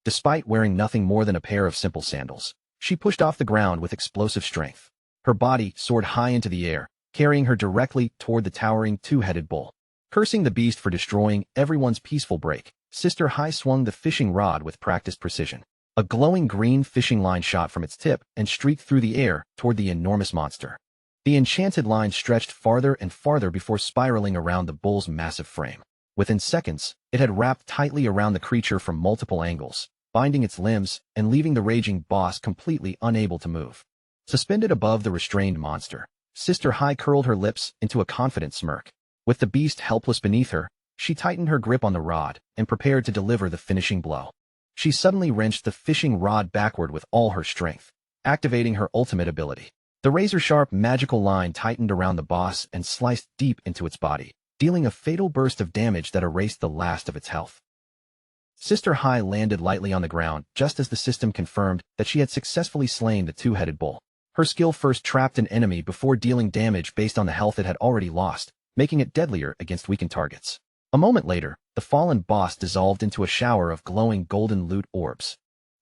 Despite wearing nothing more than a pair of simple sandals, she pushed off the ground with explosive strength. Her body soared high into the air, carrying her directly toward the towering two-headed bull. Cursing the beast for destroying everyone's peaceful break, Sister Hai swung the fishing rod with practiced precision. A glowing green fishing line shot from its tip and streaked through the air toward the enormous monster. The enchanted line stretched farther and farther before spiraling around the bull's massive frame. Within seconds, it had wrapped tightly around the creature from multiple angles, binding its limbs and leaving the raging boss completely unable to move. Suspended above the restrained monster, Sister Hai curled her lips into a confident smirk. With the beast helpless beneath her, she tightened her grip on the rod and prepared to deliver the finishing blow. She suddenly wrenched the fishing rod backward with all her strength, activating her ultimate ability. The razor-sharp magical line tightened around the boss and sliced deep into its body, dealing a fatal burst of damage that erased the last of its health. Sister Hai landed lightly on the ground just as the system confirmed that she had successfully slain the two-headed bull. Her skill first trapped an enemy before dealing damage based on the health it had already lost, making it deadlier against weakened targets. A moment later, the fallen boss dissolved into a shower of glowing golden loot orbs.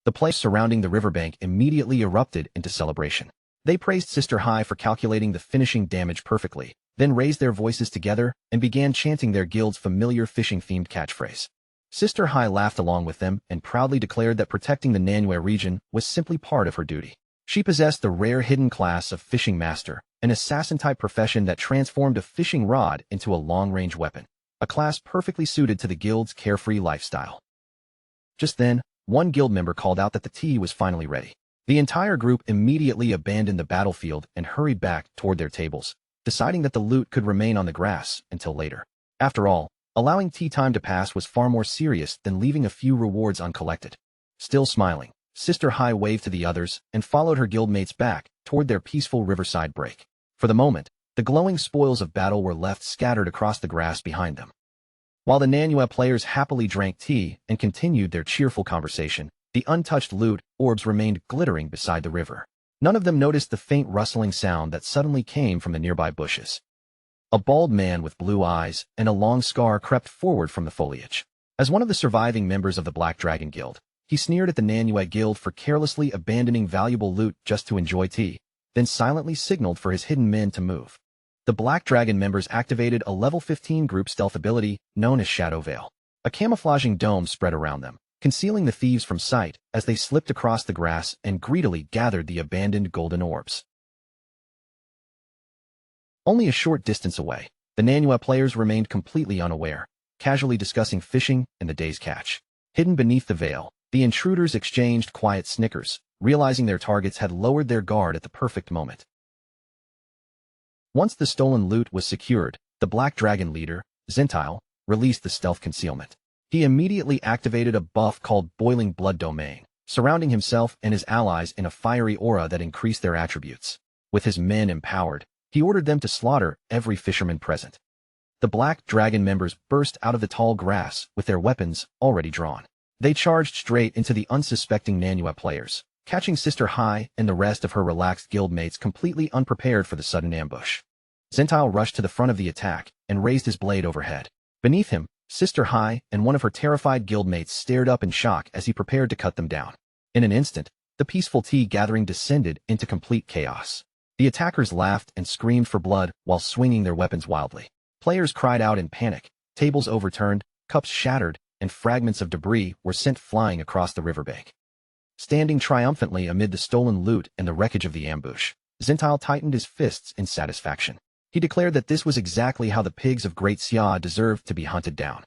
The place surrounding the riverbank immediately erupted into celebration. They praised Sister Hai for calculating the finishing damage perfectly, then raised their voices together and began chanting their guild's familiar fishing-themed catchphrase. Sister Hai laughed along with them and proudly declared that protecting the Nanhua region was simply part of her duty. She possessed the rare hidden class of fishing master, an assassin-type profession that transformed a fishing rod into a long-range weapon, a class perfectly suited to the guild's carefree lifestyle. Just then, one guild member called out that the tea was finally ready. The entire group immediately abandoned the battlefield and hurried back toward their tables, deciding that the loot could remain on the grass until later. After all, allowing tea time to pass was far more serious than leaving a few rewards uncollected. Still smiling, Sister Hai waved to the others and followed her guildmates back toward their peaceful riverside break. For the moment, the glowing spoils of battle were left scattered across the grass behind them. While the Manhwa players happily drank tea and continued their cheerful conversation, the untouched loot orbs remained glittering beside the river. None of them noticed the faint rustling sound that suddenly came from the nearby bushes. A bald man with blue eyes and a long scar crept forward from the foliage. As one of the surviving members of the Black Dragon Guild, he sneered at the Manhwa Guild for carelessly abandoning valuable loot just to enjoy tea, then silently signaled for his hidden men to move. The Black Dragon members activated a level 15 group stealth ability known as Shadow Veil. A camouflaging dome spread around them, concealing the thieves from sight as they slipped across the grass and greedily gathered the abandoned golden orbs. Only a short distance away, the Manhwa players remained completely unaware, casually discussing fishing and the day's catch. Hidden beneath the veil, the intruders exchanged quiet snickers, realizing their targets had lowered their guard at the perfect moment. Once the stolen loot was secured, the Black Dragon leader, Zentile, released the stealth concealment. He immediately activated a buff called Boiling Blood Domain, surrounding himself and his allies in a fiery aura that increased their attributes. With his men empowered, he ordered them to slaughter every fisherman present. The Black Dragon members burst out of the tall grass with their weapons already drawn. They charged straight into the unsuspecting Manhwa players, catching Sister Hai and the rest of her relaxed guildmates completely unprepared for the sudden ambush. Zentile rushed to the front of the attack and raised his blade overhead. Beneath him, Sister Hai and one of her terrified guildmates stared up in shock as he prepared to cut them down. In an instant, the peaceful tea gathering descended into complete chaos. The attackers laughed and screamed for blood while swinging their weapons wildly. Players cried out in panic, tables overturned, cups shattered, and fragments of debris were sent flying across the riverbank. Standing triumphantly amid the stolen loot and the wreckage of the ambush, Zentile tightened his fists in satisfaction. He declared that this was exactly how the pigs of Great Xia deserved to be hunted down.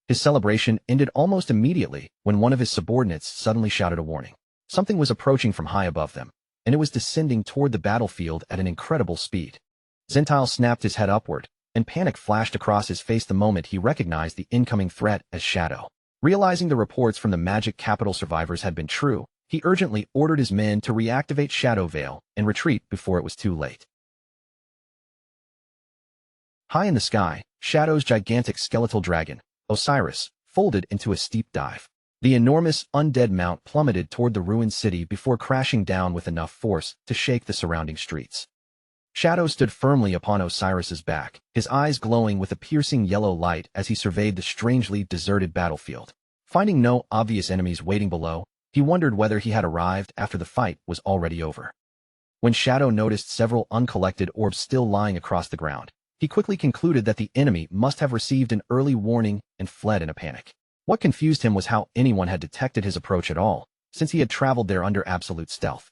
His celebration ended almost immediately when one of his subordinates suddenly shouted a warning. Something was approaching from high above them, and it was descending toward the battlefield at an incredible speed. Zentile snapped his head upward, and panic flashed across his face the moment he recognized the incoming threat as Shadow. Realizing the reports from the Magic Capital survivors had been true, he urgently ordered his men to reactivate Shadow Veil and retreat before it was too late. High in the sky, Shadow's gigantic skeletal dragon, Osiris, folded into a steep dive. The enormous undead mount plummeted toward the ruined city before crashing down with enough force to shake the surrounding streets. Shadow stood firmly upon Osiris's back, his eyes glowing with a piercing yellow light as he surveyed the strangely deserted battlefield. Finding no obvious enemies waiting below, he wondered whether he had arrived after the fight was already over. When Shadow noticed several uncollected orbs still lying across the ground, he quickly concluded that the enemy must have received an early warning and fled in a panic. What confused him was how anyone had detected his approach at all, since he had traveled there under absolute stealth.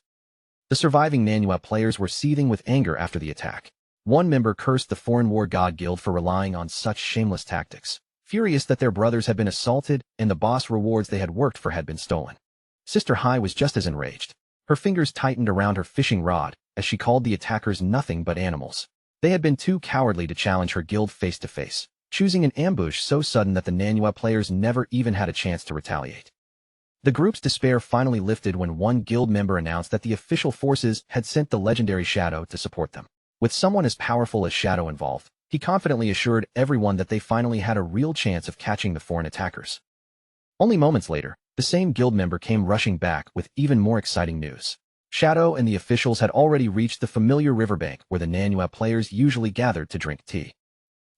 The surviving Manhwa players were seething with anger after the attack. One member cursed the Foreign War God Guild for relying on such shameless tactics, furious that their brothers had been assaulted and the boss rewards they had worked for had been stolen. Sister Hai was just as enraged. Her fingers tightened around her fishing rod as she called the attackers nothing but animals. They had been too cowardly to challenge her guild face to face, choosing an ambush so sudden that the Manhwa players never even had a chance to retaliate. The group's despair finally lifted when one guild member announced that the official forces had sent the legendary Shadow to support them. With someone as powerful as Shadow involved, he confidently assured everyone that they finally had a real chance of catching the foreign attackers. Only moments later, the same guild member came rushing back with even more exciting news. Shadow and the officials had already reached the familiar riverbank where the Manhwa players usually gathered to drink tea.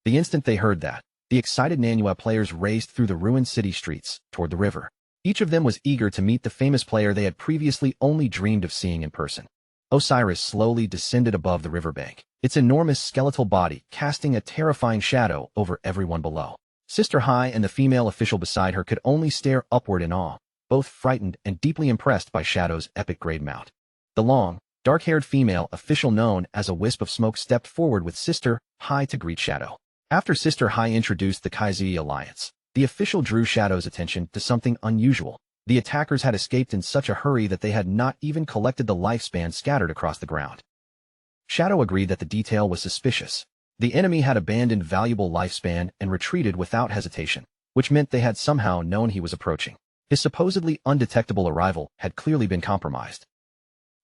The instant they heard that, the excited Manhwa players raced through the ruined city streets toward the river. Each of them was eager to meet the famous player they had previously only dreamed of seeing in person. Osiris slowly descended above the riverbank, its enormous skeletal body casting a terrifying shadow over everyone below. Sister Hai and the female official beside her could only stare upward in awe, both frightened and deeply impressed by Shadow's epic great mount. The long, dark-haired female official known as a wisp of smoke stepped forward with Sister Hai to greet Shadow. After Sister Hai introduced the Kaizi Alliance, the official drew Shadow's attention to something unusual. The attackers had escaped in such a hurry that they had not even collected the lifespan scattered across the ground. Shadow agreed that the detail was suspicious. The enemy had abandoned valuable lifespan and retreated without hesitation, which meant they had somehow known he was approaching. His supposedly undetectable arrival had clearly been compromised.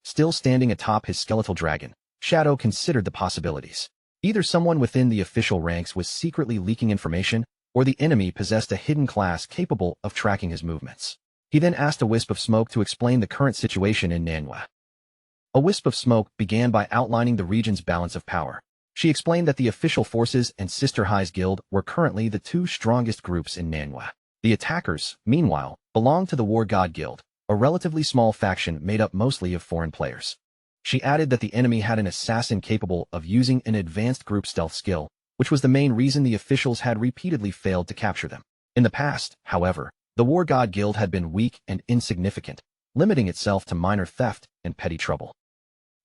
Still standing atop his skeletal dragon, Shadow considered the possibilities. Either someone within the official ranks was secretly leaking information, or the enemy possessed a hidden class capable of tracking his movements. He then asked a wisp of smoke to explain the current situation in Manhwa. A wisp of smoke began by outlining the region's balance of power. She explained that the official forces and Sister High's guild were currently the two strongest groups in Manhwa. The attackers, meanwhile, belonged to the War God Guild, a relatively small faction made up mostly of foreign players. She added that the enemy had an assassin capable of using an advanced group stealth skill, which was the main reason the officials had repeatedly failed to capture them. In the past, however, the War God Guild had been weak and insignificant, limiting itself to minor theft and petty trouble.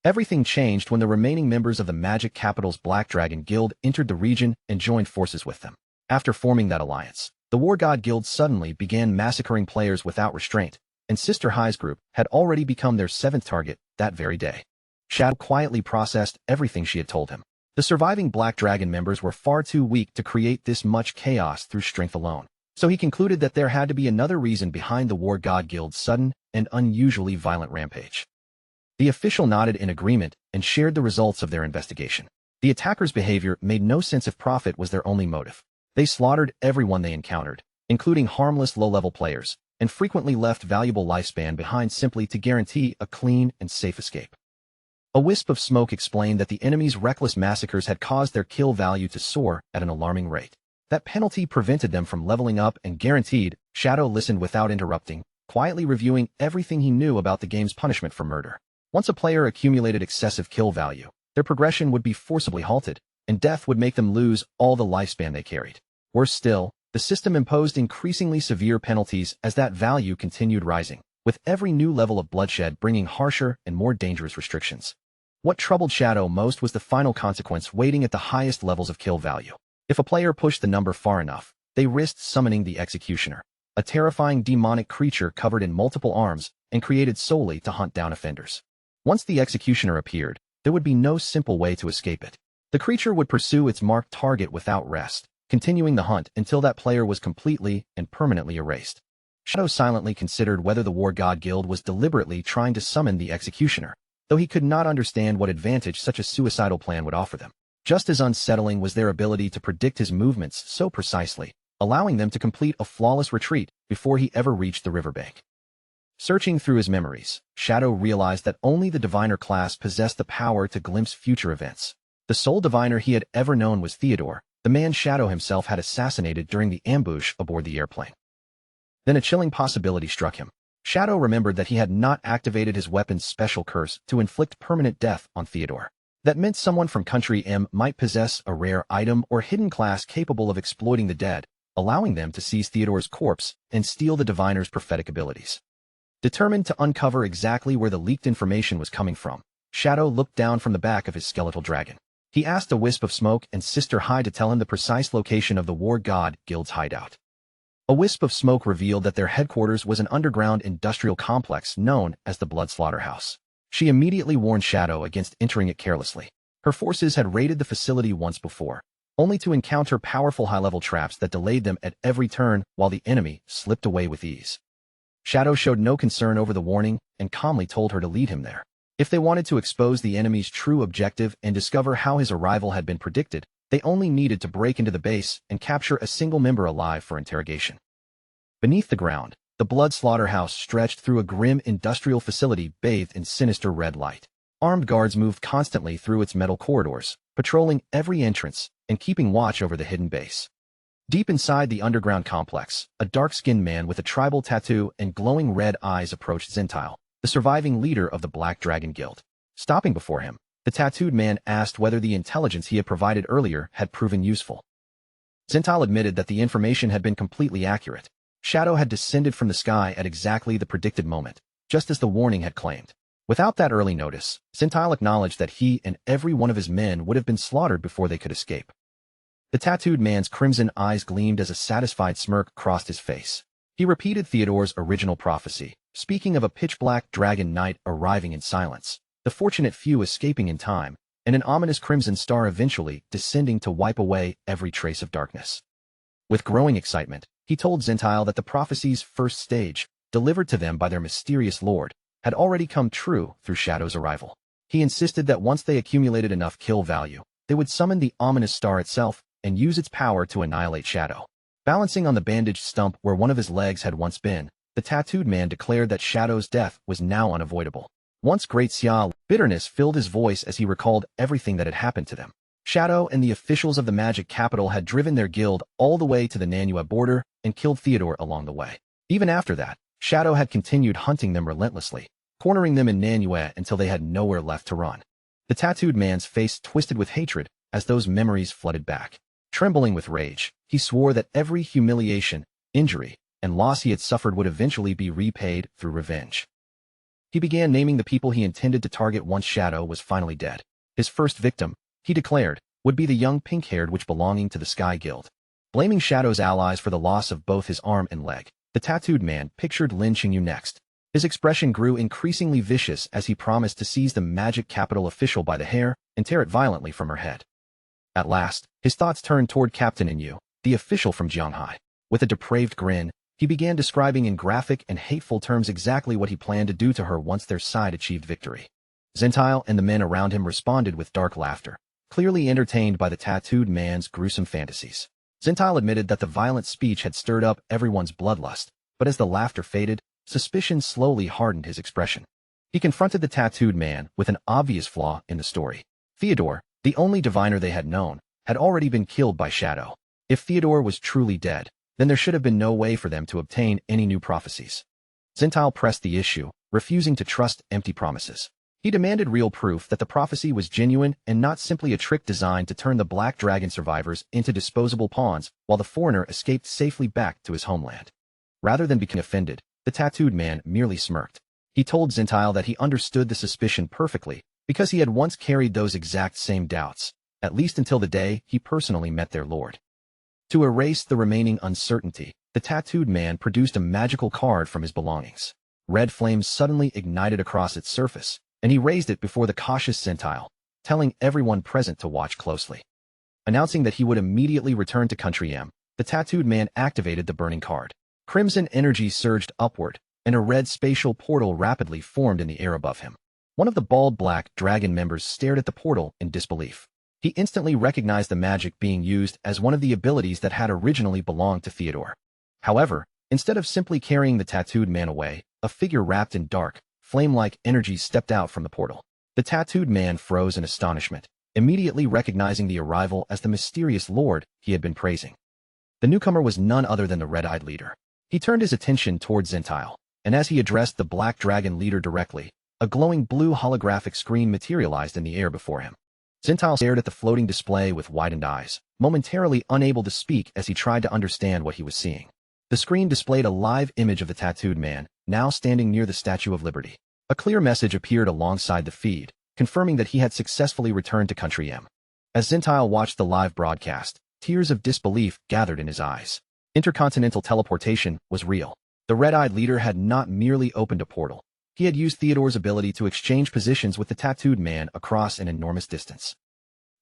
Everything changed when the remaining members of the Magic Capital's Black Dragon Guild entered the region and joined forces with them. After forming that alliance, the War God Guild suddenly began massacring players without restraint, and Sister High's group had already become their seventh target that very day. Shadow quietly processed everything she had told him. The surviving Black Dragon members were far too weak to create this much chaos through strength alone, so he concluded that there had to be another reason behind the War God Guild's sudden and unusually violent rampage. The official nodded in agreement and shared the results of their investigation. The attackers' behavior made no sense if profit was their only motive. They slaughtered everyone they encountered, including harmless low-level players, and frequently left valuable lifespan behind simply to guarantee a clean and safe escape. A wisp of smoke explained that the enemy's reckless massacres had caused their kill value to soar at an alarming rate. That penalty prevented them from leveling up and guaranteed. Shadow listened without interrupting, quietly reviewing everything he knew about the game's punishment for murder. Once a player accumulated excessive kill value, their progression would be forcibly halted, and death would make them lose all the lifespan they carried. Worse still, the system imposed increasingly severe penalties as that value continued rising, with every new level of bloodshed bringing harsher and more dangerous restrictions. What troubled Shadow most was the final consequence waiting at the highest levels of kill value. If a player pushed the number far enough, they risked summoning the Executioner, a terrifying demonic creature covered in multiple arms and created solely to hunt down offenders. Once the Executioner appeared, there would be no simple way to escape it. The creature would pursue its marked target without rest, continuing the hunt until that player was completely and permanently erased. Shadow silently considered whether the War God Guild was deliberately trying to summon the Executioner, though he could not understand what advantage such a suicidal plan would offer them. Just as unsettling was their ability to predict his movements so precisely, allowing them to complete a flawless retreat before he ever reached the riverbank. Searching through his memories, Shadow realized that only the diviner class possessed the power to glimpse future events. The sole diviner he had ever known was Theodore, the man Shadow himself had assassinated during the ambush aboard the airplane. Then a chilling possibility struck him. Shadow remembered that he had not activated his weapon's special curse to inflict permanent death on Theodore. That meant someone from Country M might possess a rare item or hidden class capable of exploiting the dead, allowing them to seize Theodore's corpse and steal the diviner's prophetic abilities. Determined to uncover exactly where the leaked information was coming from, Shadow looked down from the back of his skeletal dragon. He asked a wisp of smoke and Sister High to tell him the precise location of the War God Guild's hideout. A wisp of smoke revealed that their headquarters was an underground industrial complex known as the Blood Slaughterhouse. She immediately warned Shadow against entering it carelessly. Her forces had raided the facility once before, only to encounter powerful high-level traps that delayed them at every turn while the enemy slipped away with ease. Shadow showed no concern over the warning and calmly told her to lead him there. If they wanted to expose the enemy's true objective and discover how his arrival had been predicted, they only needed to break into the base and capture a single member alive for interrogation. Beneath the ground, the Blood Slaughterhouse stretched through a grim industrial facility bathed in sinister red light. Armed guards moved constantly through its metal corridors, patrolling every entrance and keeping watch over the hidden base. Deep inside the underground complex, a dark-skinned man with a tribal tattoo and glowing red eyes approached Zentile, the surviving leader of the Black Dragon Guild. Stopping before him, the tattooed man asked whether the intelligence he had provided earlier had proven useful. Zentile admitted that the information had been completely accurate. Shadow had descended from the sky at exactly the predicted moment, just as the warning had claimed. Without that early notice, Zentile acknowledged that he and every one of his men would have been slaughtered before they could escape. The tattooed man's crimson eyes gleamed as a satisfied smirk crossed his face. He repeated Theodore's original prophecy, speaking of a pitch-black dragon knight arriving in silence, the fortunate few escaping in time, and an ominous crimson star eventually descending to wipe away every trace of darkness. With growing excitement, he told Zentile that the prophecy's first stage, delivered to them by their mysterious lord, had already come true through Shadow's arrival. He insisted that once they accumulated enough kill value, they would summon the ominous star itself and use its power to annihilate Shadow. Balancing on the bandaged stump where one of his legs had once been, the tattooed man declared that Shadow's death was now unavoidable. Once Great Xia, bitterness filled his voice as he recalled everything that had happened to them. Shadow and the officials of the magic capital had driven their guild all the way to the Manhwa border and killed Theodore along the way. Even after that, Shadow had continued hunting them relentlessly, cornering them in Manhwa until they had nowhere left to run. The tattooed man's face twisted with hatred as those memories flooded back. Trembling with rage, he swore that every humiliation, injury, and loss he had suffered would eventually be repaid through revenge. He began naming the people he intended to target once Shadow was finally dead. His first victim, he declared, would be the young pink-haired witch belonging to the Sky Guild. Blaming Shadow's allies for the loss of both his arm and leg, the tattooed man pictured Lin Qingyu next. His expression grew increasingly vicious as he promised to seize the magic capital official by the hair and tear it violently from her head. At last, his thoughts turned toward Captain Inyu, the official from Jianghai. With a depraved grin, he began describing in graphic and hateful terms exactly what he planned to do to her once their side achieved victory. Zentile and the men around him responded with dark laughter, clearly entertained by the tattooed man's gruesome fantasies. Zentile admitted that the violent speech had stirred up everyone's bloodlust, but as the laughter faded, suspicion slowly hardened his expression. He confronted the tattooed man with an obvious flaw in the story. Theodore, the only diviner they had known, had already been killed by Shadow. If Theodore was truly dead, then there should have been no way for them to obtain any new prophecies. Zentile pressed the issue, refusing to trust empty promises. He demanded real proof that the prophecy was genuine and not simply a trick designed to turn the Black Dragon survivors into disposable pawns while the foreigner escaped safely back to his homeland. Rather than become offended, the tattooed man merely smirked. He told Zentile that he understood the suspicion perfectly because he had once carried those exact same doubts, at least until the day he personally met their lord. To erase the remaining uncertainty, the tattooed man produced a magical card from his belongings. Red flames suddenly ignited across its surface, and he raised it before the cautious Zentile, telling everyone present to watch closely. Announcing that he would immediately return to Country M, the tattooed man activated the burning card. Crimson energy surged upward, and a red spatial portal rapidly formed in the air above him. One of the bald Black Dragon members stared at the portal in disbelief. He instantly recognized the magic being used as one of the abilities that had originally belonged to Theodore. However, instead of simply carrying the tattooed man away, a figure wrapped in dark, flame-like energy stepped out from the portal. The tattooed man froze in astonishment, immediately recognizing the arrival as the mysterious lord he had been praising. The newcomer was none other than the red-eyed leader. He turned his attention towards Zentile, and as he addressed the Black Dragon leader directly, a glowing blue holographic screen materialized in the air before him. Zentile stared at the floating display with widened eyes, momentarily unable to speak as he tried to understand what he was seeing. The screen displayed a live image of the tattooed man, now standing near the Statue of Liberty. A clear message appeared alongside the feed, confirming that he had successfully returned to Country M. As Zentile watched the live broadcast, tears of disbelief gathered in his eyes. Intercontinental teleportation was real. The red-eyed leader had not merely opened a portal. He had used Theodore's ability to exchange positions with the tattooed man across an enormous distance.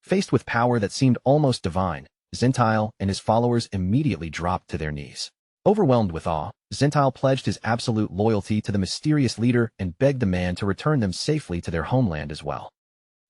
Faced with power that seemed almost divine, Zentile and his followers immediately dropped to their knees. Overwhelmed with awe, Zentile pledged his absolute loyalty to the mysterious leader and begged the man to return them safely to their homeland as well.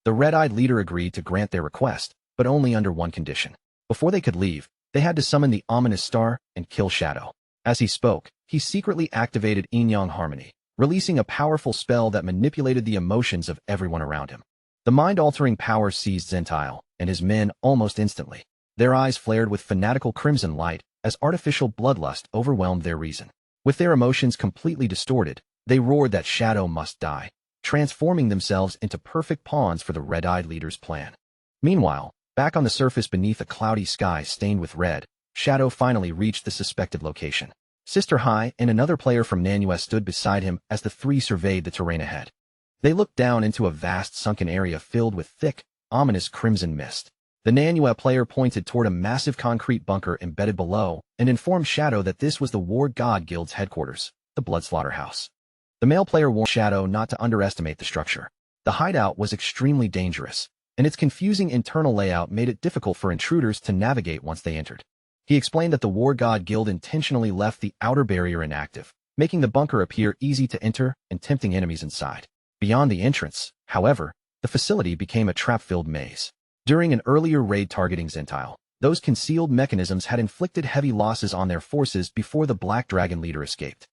The red-eyed leader agreed to grant their request, but only under one condition. Before they could leave, they had to summon the ominous star and kill Shadow. As he spoke, he secretly activated Yin-Yang Harmony, releasing a powerful spell that manipulated the emotions of everyone around him. The mind-altering power seized Zentile and his men almost instantly. Their eyes flared with fanatical crimson light as artificial bloodlust overwhelmed their reason. With their emotions completely distorted, they roared that Shadow must die, transforming themselves into perfect pawns for the red-eyed leader's plan. Meanwhile, back on the surface beneath a cloudy sky stained with red, Shadow finally reached the suspected location. Sister Hai and another player from Manhwa stood beside him as the three surveyed the terrain ahead. They looked down into a vast sunken area filled with thick, ominous crimson mist. The Manhwa player pointed toward a massive concrete bunker embedded below and informed Shadow that this was the War God Guild's headquarters, the Blood Slaughterhouse. The male player warned Shadow not to underestimate the structure. The hideout was extremely dangerous, and its confusing internal layout made it difficult for intruders to navigate once they entered. He explained that the War God Guild intentionally left the outer barrier inactive, making the bunker appear easy to enter and tempting enemies inside. Beyond the entrance, however, the facility became a trap-filled maze. During an earlier raid targeting Zentile, those concealed mechanisms had inflicted heavy losses on their forces before the Black Dragon leader escaped.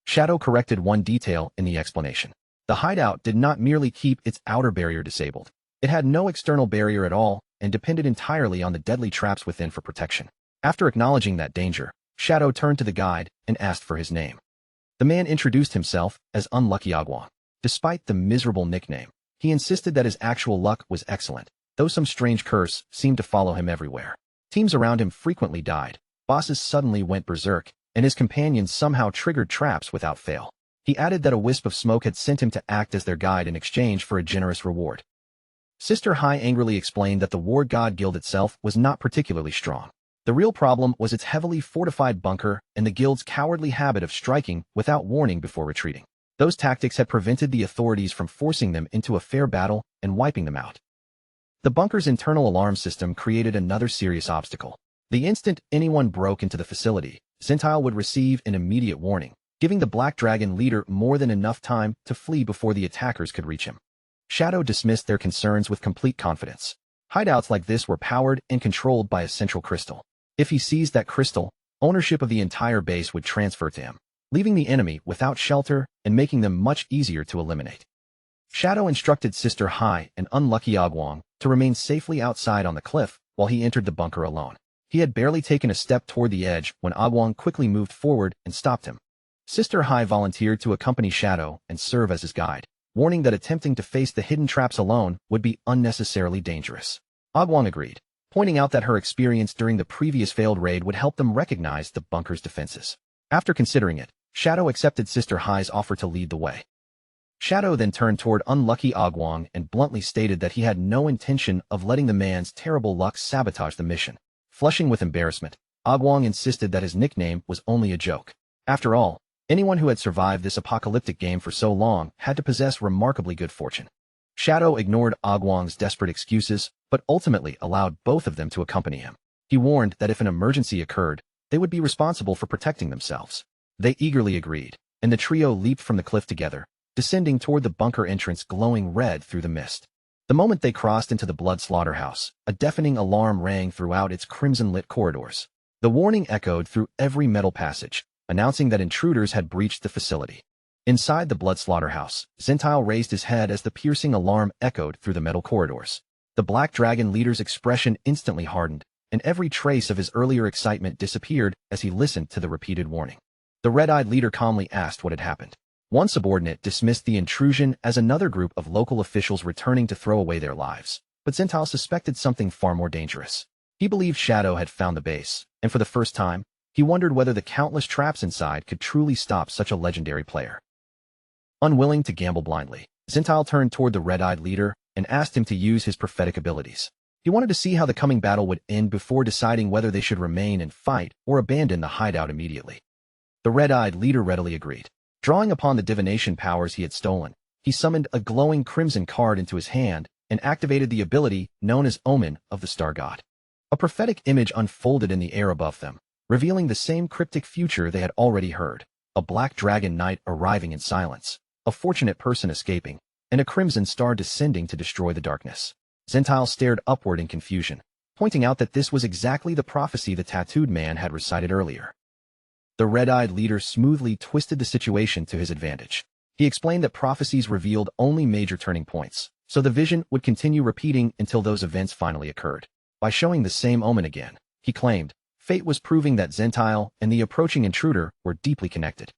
Shadow corrected one detail in the explanation. The hideout did not merely keep its outer barrier disabled. It had no external barrier at all and depended entirely on the deadly traps within for protection. After acknowledging that danger, Shadow turned to the guide and asked for his name. The man introduced himself as Unlucky Agwang. Despite the miserable nickname, he insisted that his actual luck was excellent, though some strange curse seemed to follow him everywhere. Teams around him frequently died, bosses suddenly went berserk, and his companions somehow triggered traps without fail. He added that a wisp of smoke had sent him to act as their guide in exchange for a generous reward. Sister Hai angrily explained that the War God Guild itself was not particularly strong. The real problem was its heavily fortified bunker and the guild's cowardly habit of striking without warning before retreating. Those tactics had prevented the authorities from forcing them into a fair battle and wiping them out. The bunker's internal alarm system created another serious obstacle. The instant anyone broke into the facility, Zentile would receive an immediate warning, giving the Black Dragon leader more than enough time to flee before the attackers could reach him. Shadow dismissed their concerns with complete confidence. Hideouts like this were powered and controlled by a central crystal. If he seized that crystal, ownership of the entire base would transfer to him, leaving the enemy without shelter and making them much easier to eliminate. Shadow instructed Sister Hai and Unlucky Agwang to remain safely outside on the cliff while he entered the bunker alone. He had barely taken a step toward the edge when Agwang quickly moved forward and stopped him. Sister Hai volunteered to accompany Shadow and serve as his guide, warning that attempting to face the hidden traps alone would be unnecessarily dangerous. Agwang agreed, pointing out that her experience during the previous failed raid would help them recognize the bunker's defenses. After considering it, Shadow accepted Sister Hai's offer to lead the way. Shadow then turned toward Unlucky Agwang and bluntly stated that he had no intention of letting the man's terrible luck sabotage the mission. Flushing with embarrassment, Agwang insisted that his nickname was only a joke. After all, anyone who had survived this apocalyptic game for so long had to possess remarkably good fortune. Shadow ignored Agwang's desperate excuses, but ultimately allowed both of them to accompany him. He warned that if an emergency occurred, they would be responsible for protecting themselves. They eagerly agreed, and the trio leaped from the cliff together, descending toward the bunker entrance glowing red through the mist. The moment they crossed into the Blood Slaughterhouse, a deafening alarm rang throughout its crimson-lit corridors. The warning echoed through every metal passage, announcing that intruders had breached the facility. Inside the Blood Slaughterhouse, Zentile raised his head as the piercing alarm echoed through the metal corridors. The Black Dragon leader's expression instantly hardened, and every trace of his earlier excitement disappeared as he listened to the repeated warning. The red-eyed leader calmly asked what had happened. One subordinate dismissed the intrusion as another group of local officials returning to throw away their lives, but Zentile suspected something far more dangerous. He believed Shadow had found the base, and for the first time, he wondered whether the countless traps inside could truly stop such a legendary player. Unwilling to gamble blindly, Zentile turned toward the red-eyed leader and asked him to use his prophetic abilities. He wanted to see how the coming battle would end before deciding whether they should remain and fight or abandon the hideout immediately. The red-eyed leader readily agreed. Drawing upon the divination powers he had stolen, he summoned a glowing crimson card into his hand and activated the ability known as Omen of the Star God. A prophetic image unfolded in the air above them, revealing the same cryptic future they had already heard: a black dragon knight arriving in silence, a fortunate person escaping, and a crimson star descending to destroy the darkness. Zentile stared upward in confusion, pointing out that this was exactly the prophecy the tattooed man had recited earlier. The red-eyed leader smoothly twisted the situation to his advantage. He explained that prophecies revealed only major turning points, so the vision would continue repeating until those events finally occurred. By showing the same omen again, he claimed, fate was proving that Zentile and the approaching intruder were deeply connected.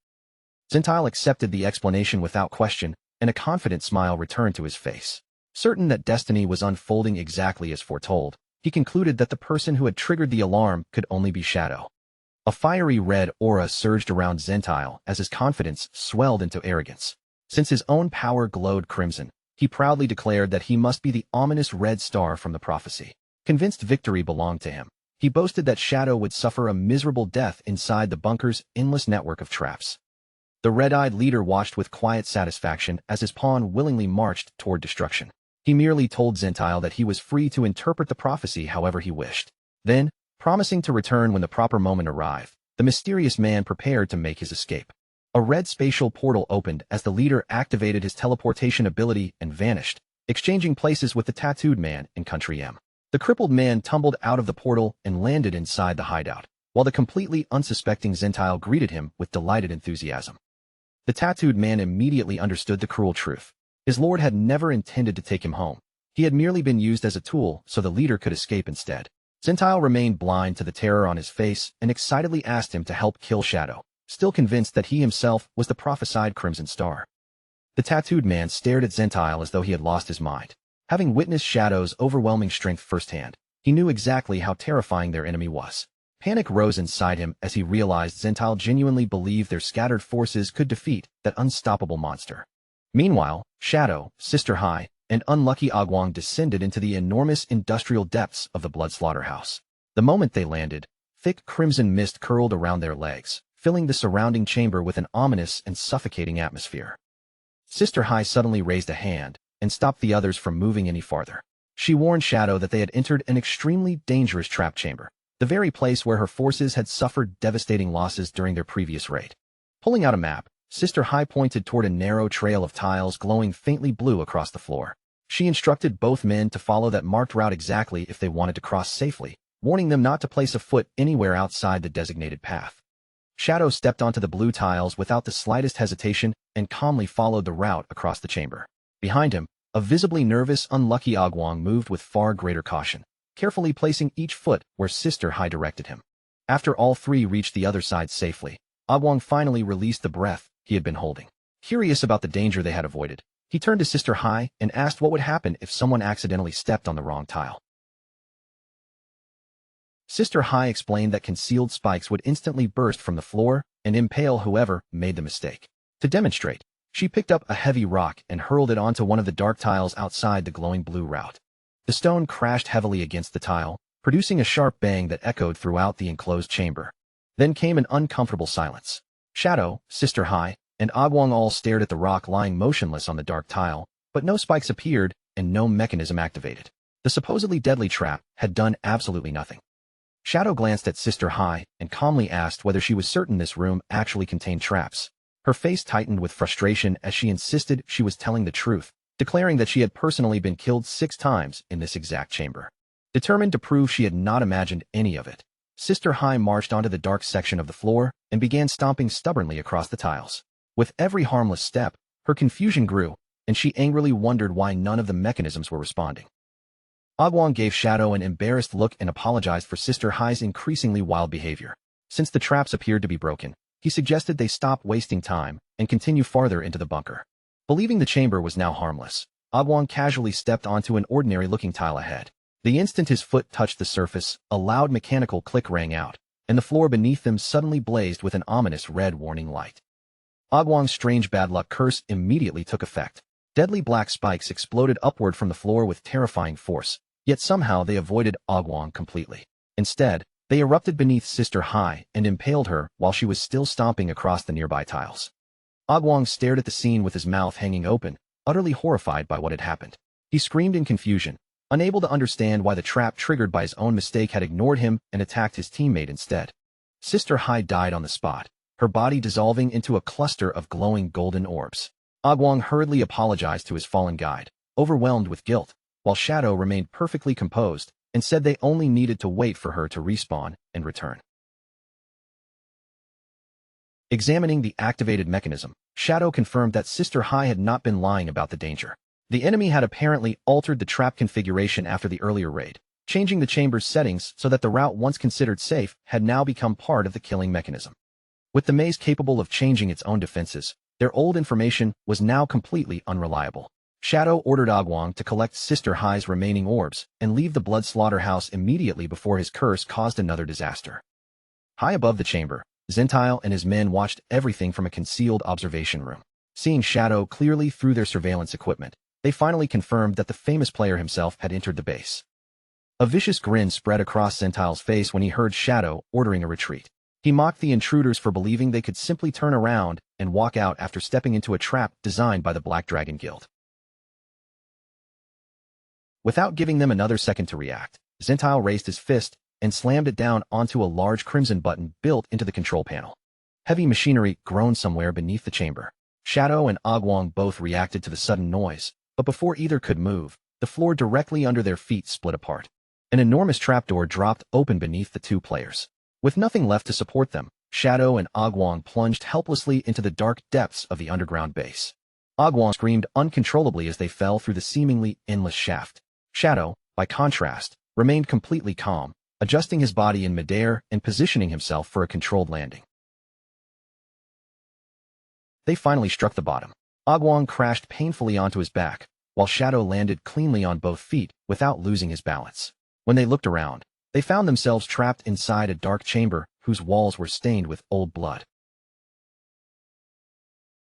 Zentile accepted the explanation without question, and a confident smile returned to his face. Certain that destiny was unfolding exactly as foretold, he concluded that the person who had triggered the alarm could only be Shadow. A fiery red aura surged around Zentile as his confidence swelled into arrogance. Since his own power glowed crimson, he proudly declared that he must be the ominous red star from the prophecy. Convinced victory belonged to him, he boasted that Shadow would suffer a miserable death inside the bunker's endless network of traps. The red-eyed leader watched with quiet satisfaction as his pawn willingly marched toward destruction. He merely told Zentile that he was free to interpret the prophecy however he wished. Then, promising to return when the proper moment arrived, the mysterious man prepared to make his escape. A red spatial portal opened as the leader activated his teleportation ability and vanished, exchanging places with the tattooed man in Country M. The crippled man tumbled out of the portal and landed inside the hideout, while the completely unsuspecting Zentile greeted him with delighted enthusiasm. The tattooed man immediately understood the cruel truth. His lord had never intended to take him home. He had merely been used as a tool so the leader could escape instead. Zentile remained blind to the terror on his face and excitedly asked him to help kill Shadow, still convinced that he himself was the prophesied Crimson Star. The tattooed man stared at Zentile as though he had lost his mind. Having witnessed Shadow's overwhelming strength firsthand, he knew exactly how terrifying their enemy was. Panic rose inside him as he realized Zentile genuinely believed their scattered forces could defeat that unstoppable monster. Meanwhile, Shadow, Sister Hai, and unlucky Agwang descended into the enormous industrial depths of the blood slaughterhouse. The moment they landed, thick crimson mist curled around their legs, filling the surrounding chamber with an ominous and suffocating atmosphere. Sister Hai suddenly raised a hand and stopped the others from moving any farther. She warned Shadow that they had entered an extremely dangerous trap chamber, the very place where her forces had suffered devastating losses during their previous raid. Pulling out a map, Sister Hai pointed toward a narrow trail of tiles glowing faintly blue across the floor. She instructed both men to follow that marked route exactly if they wanted to cross safely, warning them not to place a foot anywhere outside the designated path. Shadow stepped onto the blue tiles without the slightest hesitation and calmly followed the route across the chamber. Behind him, a visibly nervous, unlucky Agwang moved with far greater caution, carefully placing each foot where Sister Hai directed him. After all three reached the other side safely, Agwang finally released the breath he had been holding. Curious about the danger they had avoided, he turned to Sister Hai and asked what would happen if someone accidentally stepped on the wrong tile. Sister Hai explained that concealed spikes would instantly burst from the floor and impale whoever made the mistake. To demonstrate, she picked up a heavy rock and hurled it onto one of the dark tiles outside the glowing blue route. The stone crashed heavily against the tile, producing a sharp bang that echoed throughout the enclosed chamber. Then came an uncomfortable silence. Shadow, Sister Hai, and Agwang all stared at the rock lying motionless on the dark tile, but no spikes appeared and no mechanism activated. The supposedly deadly trap had done absolutely nothing. Shadow glanced at Sister Hai and calmly asked whether she was certain this room actually contained traps. Her face tightened with frustration as she insisted she was telling the truth, declaring that she had personally been killed 6 times in this exact chamber. Determined to prove she had not imagined any of it, Sister Hai marched onto the dark section of the floor and began stomping stubbornly across the tiles. With every harmless step, her confusion grew, and she angrily wondered why none of the mechanisms were responding. Agwang gave Shadow an embarrassed look and apologized for Sister Hai's increasingly wild behavior. Since the traps appeared to be broken, he suggested they stop wasting time and continue farther into the bunker. Believing the chamber was now harmless, Agwang casually stepped onto an ordinary-looking tile ahead. The instant his foot touched the surface, a loud mechanical click rang out, and the floor beneath them suddenly blazed with an ominous red warning light. Agwang's strange bad luck curse immediately took effect. Deadly black spikes exploded upward from the floor with terrifying force, yet somehow they avoided Agwang completely. Instead, they erupted beneath Sister Hai and impaled her while she was still stomping across the nearby tiles. Agwang stared at the scene with his mouth hanging open, utterly horrified by what had happened. He screamed in confusion, unable to understand why the trap triggered by his own mistake had ignored him and attacked his teammate instead. Sister Hai died on the spot, her body dissolving into a cluster of glowing golden orbs. Agwang hurriedly apologized to his fallen guide, overwhelmed with guilt, while Shadow remained perfectly composed and said they only needed to wait for her to respawn and return. Examining the activated mechanism, Shadow confirmed that Sister Hai had not been lying about the danger. The enemy had apparently altered the trap configuration after the earlier raid, changing the chamber's settings so that the route once considered safe had now become part of the killing mechanism. With the maze capable of changing its own defenses, their old information was now completely unreliable. Shadow ordered Agwang to collect Sister Hai's remaining orbs and leave the blood slaughterhouse immediately before his curse caused another disaster. High above the chamber, Zentile and his men watched everything from a concealed observation room. Seeing Shadow clearly through their surveillance equipment, they finally confirmed that the famous player himself had entered the base. A vicious grin spread across Zentile's face when he heard Shadow ordering a retreat. He mocked the intruders for believing they could simply turn around and walk out after stepping into a trap designed by the Black Dragon Guild. Without giving them another second to react, Zentile raised his fist and slammed it down onto a large crimson button built into the control panel. Heavy machinery groaned somewhere beneath the chamber. Shadow and Agwong both reacted to the sudden noise, but before either could move, the floor directly under their feet split apart. An enormous trapdoor dropped open beneath the two players. With nothing left to support them, Shadow and Agwong plunged helplessly into the dark depths of the underground base. Agwong screamed uncontrollably as they fell through the seemingly endless shaft. Shadow, by contrast, remained completely calm, adjusting his body in midair and positioning himself for a controlled landing. They finally struck the bottom. Agwong crashed painfully onto his back, while Shadow landed cleanly on both feet without losing his balance. When they looked around, they found themselves trapped inside a dark chamber whose walls were stained with old blood.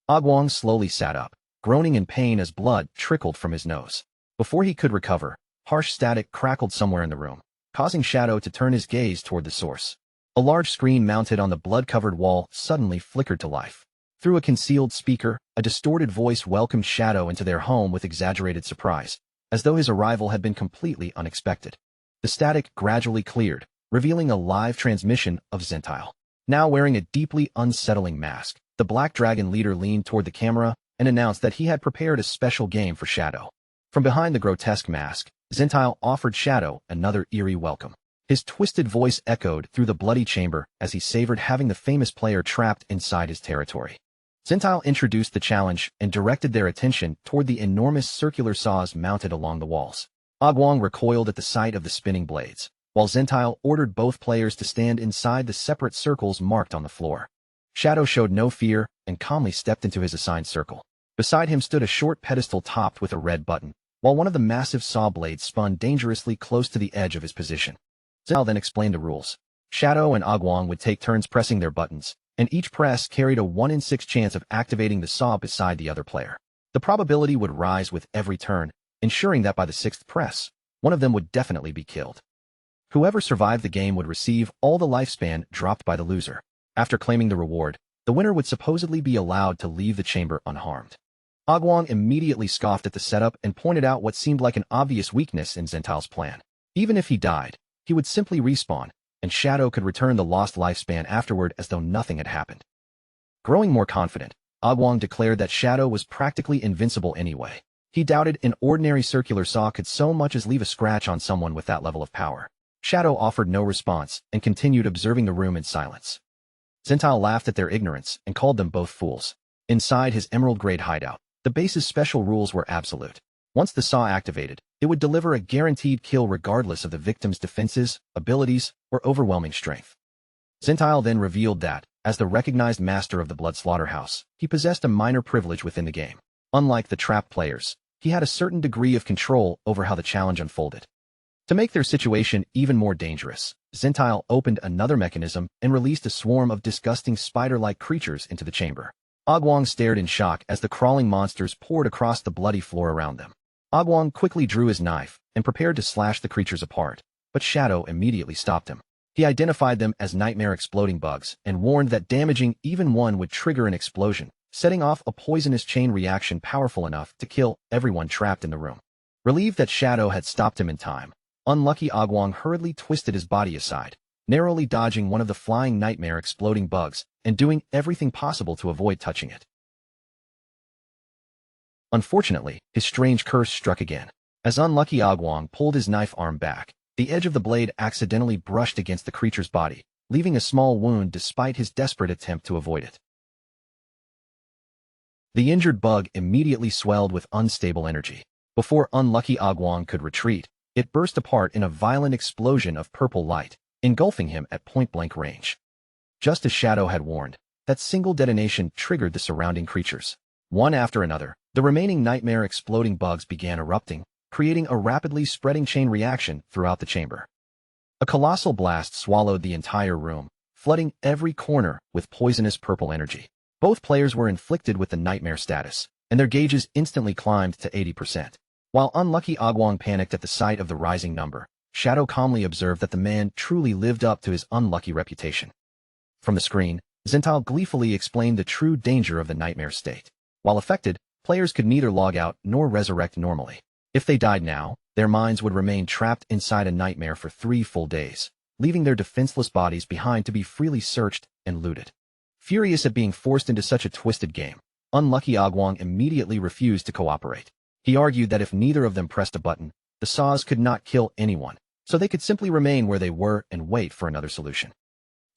Agwong slowly sat up, groaning in pain as blood trickled from his nose. Before he could recover, harsh static crackled somewhere in the room, causing Shadow to turn his gaze toward the source. A large screen mounted on the blood-covered wall suddenly flickered to life. Through a concealed speaker, a distorted voice welcomed Shadow into their home with exaggerated surprise, as though his arrival had been completely unexpected. The static gradually cleared, revealing a live transmission of Zentile. Now wearing a deeply unsettling mask, the Black Dragon leader leaned toward the camera and announced that he had prepared a special game for Shadow. From behind the grotesque mask, Zentile offered Shadow another eerie welcome. His twisted voice echoed through the bloody chamber as he savored having the famous player trapped inside his territory. Zentile introduced the challenge and directed their attention toward the enormous circular saws mounted along the walls. Agwong recoiled at the sight of the spinning blades, while Zentile ordered both players to stand inside the separate circles marked on the floor. Shadow showed no fear and calmly stepped into his assigned circle. Beside him stood a short pedestal topped with a red button, while one of the massive saw blades spun dangerously close to the edge of his position. Zentile then explained the rules. Shadow and Agwong would take turns pressing their buttons, and each press carried a 1 in 6 chance of activating the saw beside the other player. The probability would rise with every turn, ensuring that by the 6th press, one of them would definitely be killed. Whoever survived the game would receive all the lifespan dropped by the loser. After claiming the reward, the winner would supposedly be allowed to leave the chamber unharmed. Agwong immediately scoffed at the setup and pointed out what seemed like an obvious weakness in Zentile's plan. Even if he died, he would simply respawn, and Shadow could return the lost lifespan afterward as though nothing had happened. Growing more confident, Agwong declared that Shadow was practically invincible anyway. He doubted an ordinary circular saw could so much as leave a scratch on someone with that level of power. Shadow offered no response and continued observing the room in silence. Zentile laughed at their ignorance and called them both fools. Inside his emerald-grade hideout, the base's special rules were absolute. Once the saw activated, it would deliver a guaranteed kill regardless of the victim's defenses, abilities, or overwhelming strength. Zentile then revealed that, as the recognized master of the Blood Slaughterhouse, he possessed a minor privilege within the game. Unlike the trapped players, he had a certain degree of control over how the challenge unfolded. To make their situation even more dangerous, Zentile opened another mechanism and released a swarm of disgusting spider-like creatures into the chamber. Agwong stared in shock as the crawling monsters poured across the bloody floor around them. Agwong quickly drew his knife and prepared to slash the creatures apart, but Shadow immediately stopped him. He identified them as nightmare exploding bugs and warned that damaging even one would trigger an explosion, setting off a poisonous chain reaction powerful enough to kill everyone trapped in the room. Relieved that Shadow had stopped him in time, unlucky Agwong hurriedly twisted his body aside, narrowly dodging one of the flying nightmare exploding bugs and doing everything possible to avoid touching it. Unfortunately, his strange curse struck again. As unlucky Agwong pulled his knife arm back, the edge of the blade accidentally brushed against the creature's body, leaving a small wound despite his desperate attempt to avoid it. The injured bug immediately swelled with unstable energy. Before unlucky Agwong could retreat, it burst apart in a violent explosion of purple light, engulfing him at point-blank range. Just as Shadow had warned, that single detonation triggered the surrounding creatures. One after another, the remaining nightmare exploding bugs began erupting, creating a rapidly spreading chain reaction throughout the chamber. A colossal blast swallowed the entire room, flooding every corner with poisonous purple energy. Both players were inflicted with the nightmare status, and their gauges instantly climbed to 80%. While unlucky Agwong panicked at the sight of the rising number, Shadow calmly observed that the man truly lived up to his unlucky reputation. From the screen, Zintal gleefully explained the true danger of the nightmare state. While affected, players could neither log out nor resurrect normally. If they died now, their minds would remain trapped inside a nightmare for 3 full days, leaving their defenseless bodies behind to be freely searched and looted. Furious at being forced into such a twisted game, unlucky Agwong immediately refused to cooperate. He argued that if neither of them pressed a button, the saws could not kill anyone, so they could simply remain where they were and wait for another solution.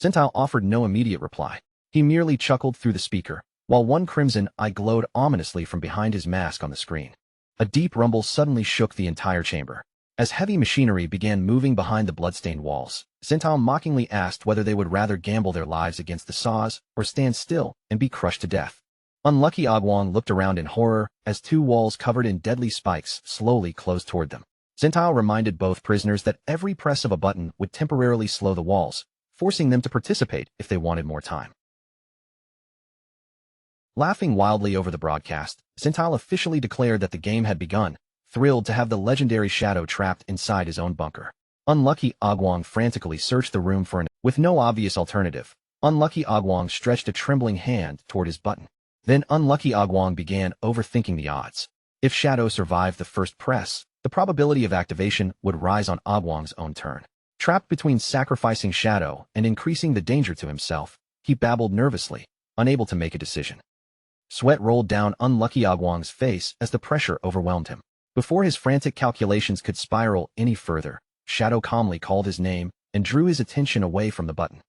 Zintal offered no immediate reply. He merely chuckled through the speaker, while one crimson eye glowed ominously from behind his mask on the screen. A deep rumble suddenly shook the entire chamber. As heavy machinery began moving behind the bloodstained walls, Zintal mockingly asked whether they would rather gamble their lives against the saws or stand still and be crushed to death. Unlucky Agwong looked around in horror as 2 walls covered in deadly spikes slowly closed toward them. Zintal reminded both prisoners that every press of a button would temporarily slow the walls, forcing them to participate if they wanted more time. Laughing wildly over the broadcast, Zintal officially declared that the game had begun, thrilled to have the legendary Shadow trapped inside his own bunker. Unlucky Agwong frantically searched the room with no obvious alternative. Unlucky Agwong stretched a trembling hand toward his button. Then unlucky Agwong began overthinking the odds. If Shadow survived the first press, the probability of activation would rise on Agwong's own turn. Trapped between sacrificing Shadow and increasing the danger to himself, he babbled nervously, unable to make a decision. Sweat rolled down unlucky Agwong's face as the pressure overwhelmed him. Before his frantic calculations could spiral any further, Shadow calmly called his name and drew his attention away from the button.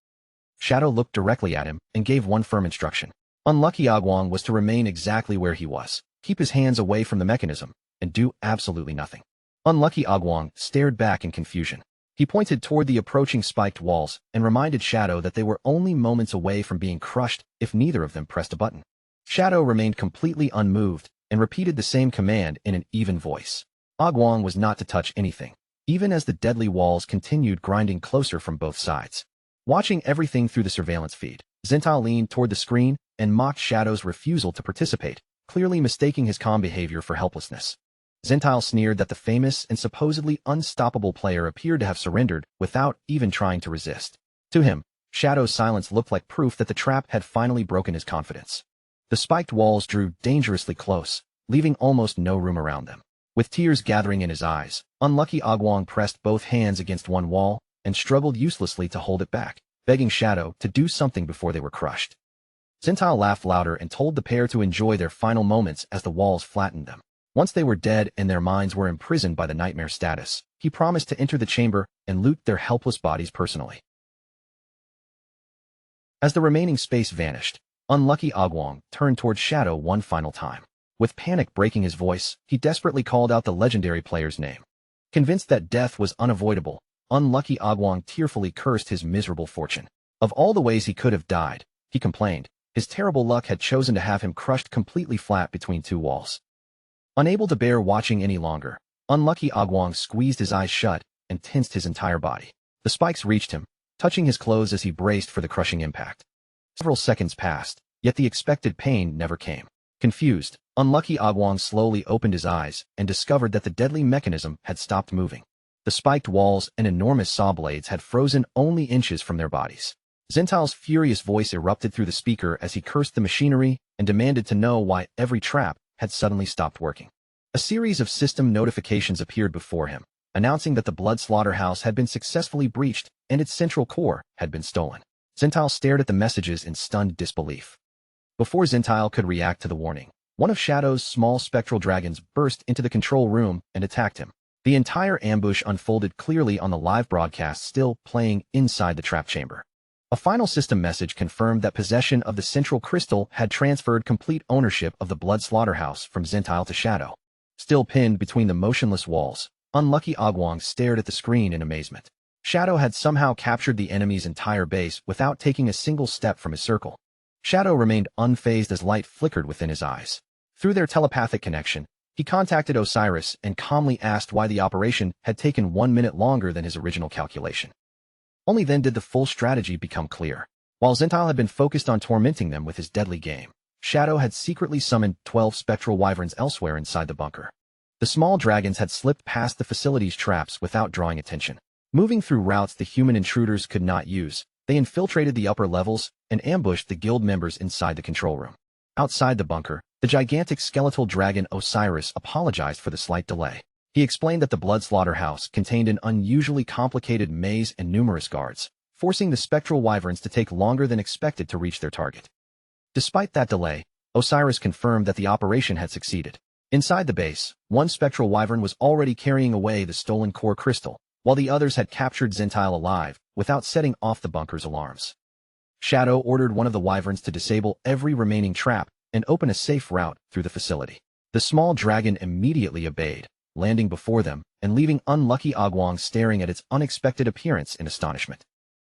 Shadow looked directly at him and gave one firm instruction. Unlucky Agwong was to remain exactly where he was, keep his hands away from the mechanism, and do absolutely nothing. Unlucky Agwong stared back in confusion. He pointed toward the approaching spiked walls and reminded Shadow that they were only moments away from being crushed if neither of them pressed a button. Shadow remained completely unmoved and repeated the same command in an even voice. Agwong was not to touch anything, even as the deadly walls continued grinding closer from both sides. Watching everything through the surveillance feed, Zintal leaned toward the screen and mocked Shadow's refusal to participate, clearly mistaking his calm behavior for helplessness. Zintal sneered that the famous and supposedly unstoppable player appeared to have surrendered without even trying to resist. To him, Shadow's silence looked like proof that the trap had finally broken his confidence. The spiked walls drew dangerously close, leaving almost no room around them. With tears gathering in his eyes, unlucky Agwong pressed both hands against one wall and struggled uselessly to hold it back, begging Shadow to do something before they were crushed. Zintal laughed louder and told the pair to enjoy their final moments as the walls flattened them. Once they were dead and their minds were imprisoned by the nightmare status, he promised to enter the chamber and loot their helpless bodies personally. As the remaining space vanished, unlucky Agwong turned toward Shadow one final time. With panic breaking his voice, he desperately called out the legendary player's name. Convinced that death was unavoidable, unlucky Agwong tearfully cursed his miserable fortune. Of all the ways he could have died, he complained, his terrible luck had chosen to have him crushed completely flat between 2 walls. Unable to bear watching any longer, unlucky Agwong squeezed his eyes shut and tensed his entire body. The spikes reached him, touching his clothes as he braced for the crushing impact. Several seconds passed, yet the expected pain never came. Confused, unlucky Agwong slowly opened his eyes and discovered that the deadly mechanism had stopped moving. The spiked walls and enormous saw blades had frozen only inches from their bodies. Zintal's furious voice erupted through the speaker as he cursed the machinery and demanded to know why every trap had suddenly stopped working. A series of system notifications appeared before him, announcing that the blood slaughterhouse had been successfully breached and its central core had been stolen. Zintal stared at the messages in stunned disbelief. Before Zintal could react to the warning, one of Shadow's small spectral dragons burst into the control room and attacked him. The entire ambush unfolded clearly on the live broadcast still playing inside the trap chamber. A final system message confirmed that possession of the central crystal had transferred complete ownership of the blood slaughterhouse from Zintal to Shadow. Still pinned between the motionless walls, unlucky Agwong stared at the screen in amazement. Shadow had somehow captured the enemy's entire base without taking a single step from his circle. Shadow remained unfazed as light flickered within his eyes. Through their telepathic connection, he contacted Osiris and calmly asked why the operation had taken 1 minute longer than his original calculation. Only then did the full strategy become clear. While Zintal had been focused on tormenting them with his deadly game, Shadow had secretly summoned 12 spectral wyverns elsewhere inside the bunker. The small dragons had slipped past the facility's traps without drawing attention. Moving through routes the human intruders could not use, they infiltrated the upper levels and ambushed the guild members inside the control room. Outside the bunker, the gigantic skeletal dragon Osiris apologized for the slight delay. He explained that the blood slaughterhouse contained an unusually complicated maze and numerous guards, forcing the spectral wyverns to take longer than expected to reach their target. Despite that delay, Osiris confirmed that the operation had succeeded. Inside the base, one spectral wyvern was already carrying away the stolen core crystal, while the others had captured Zentile alive without setting off the bunker's alarms. Shadow ordered one of the wyverns to disable every remaining trap and open a safe route through the facility. The small dragon immediately obeyed, landing before them and leaving unlucky Agwong staring at its unexpected appearance in astonishment.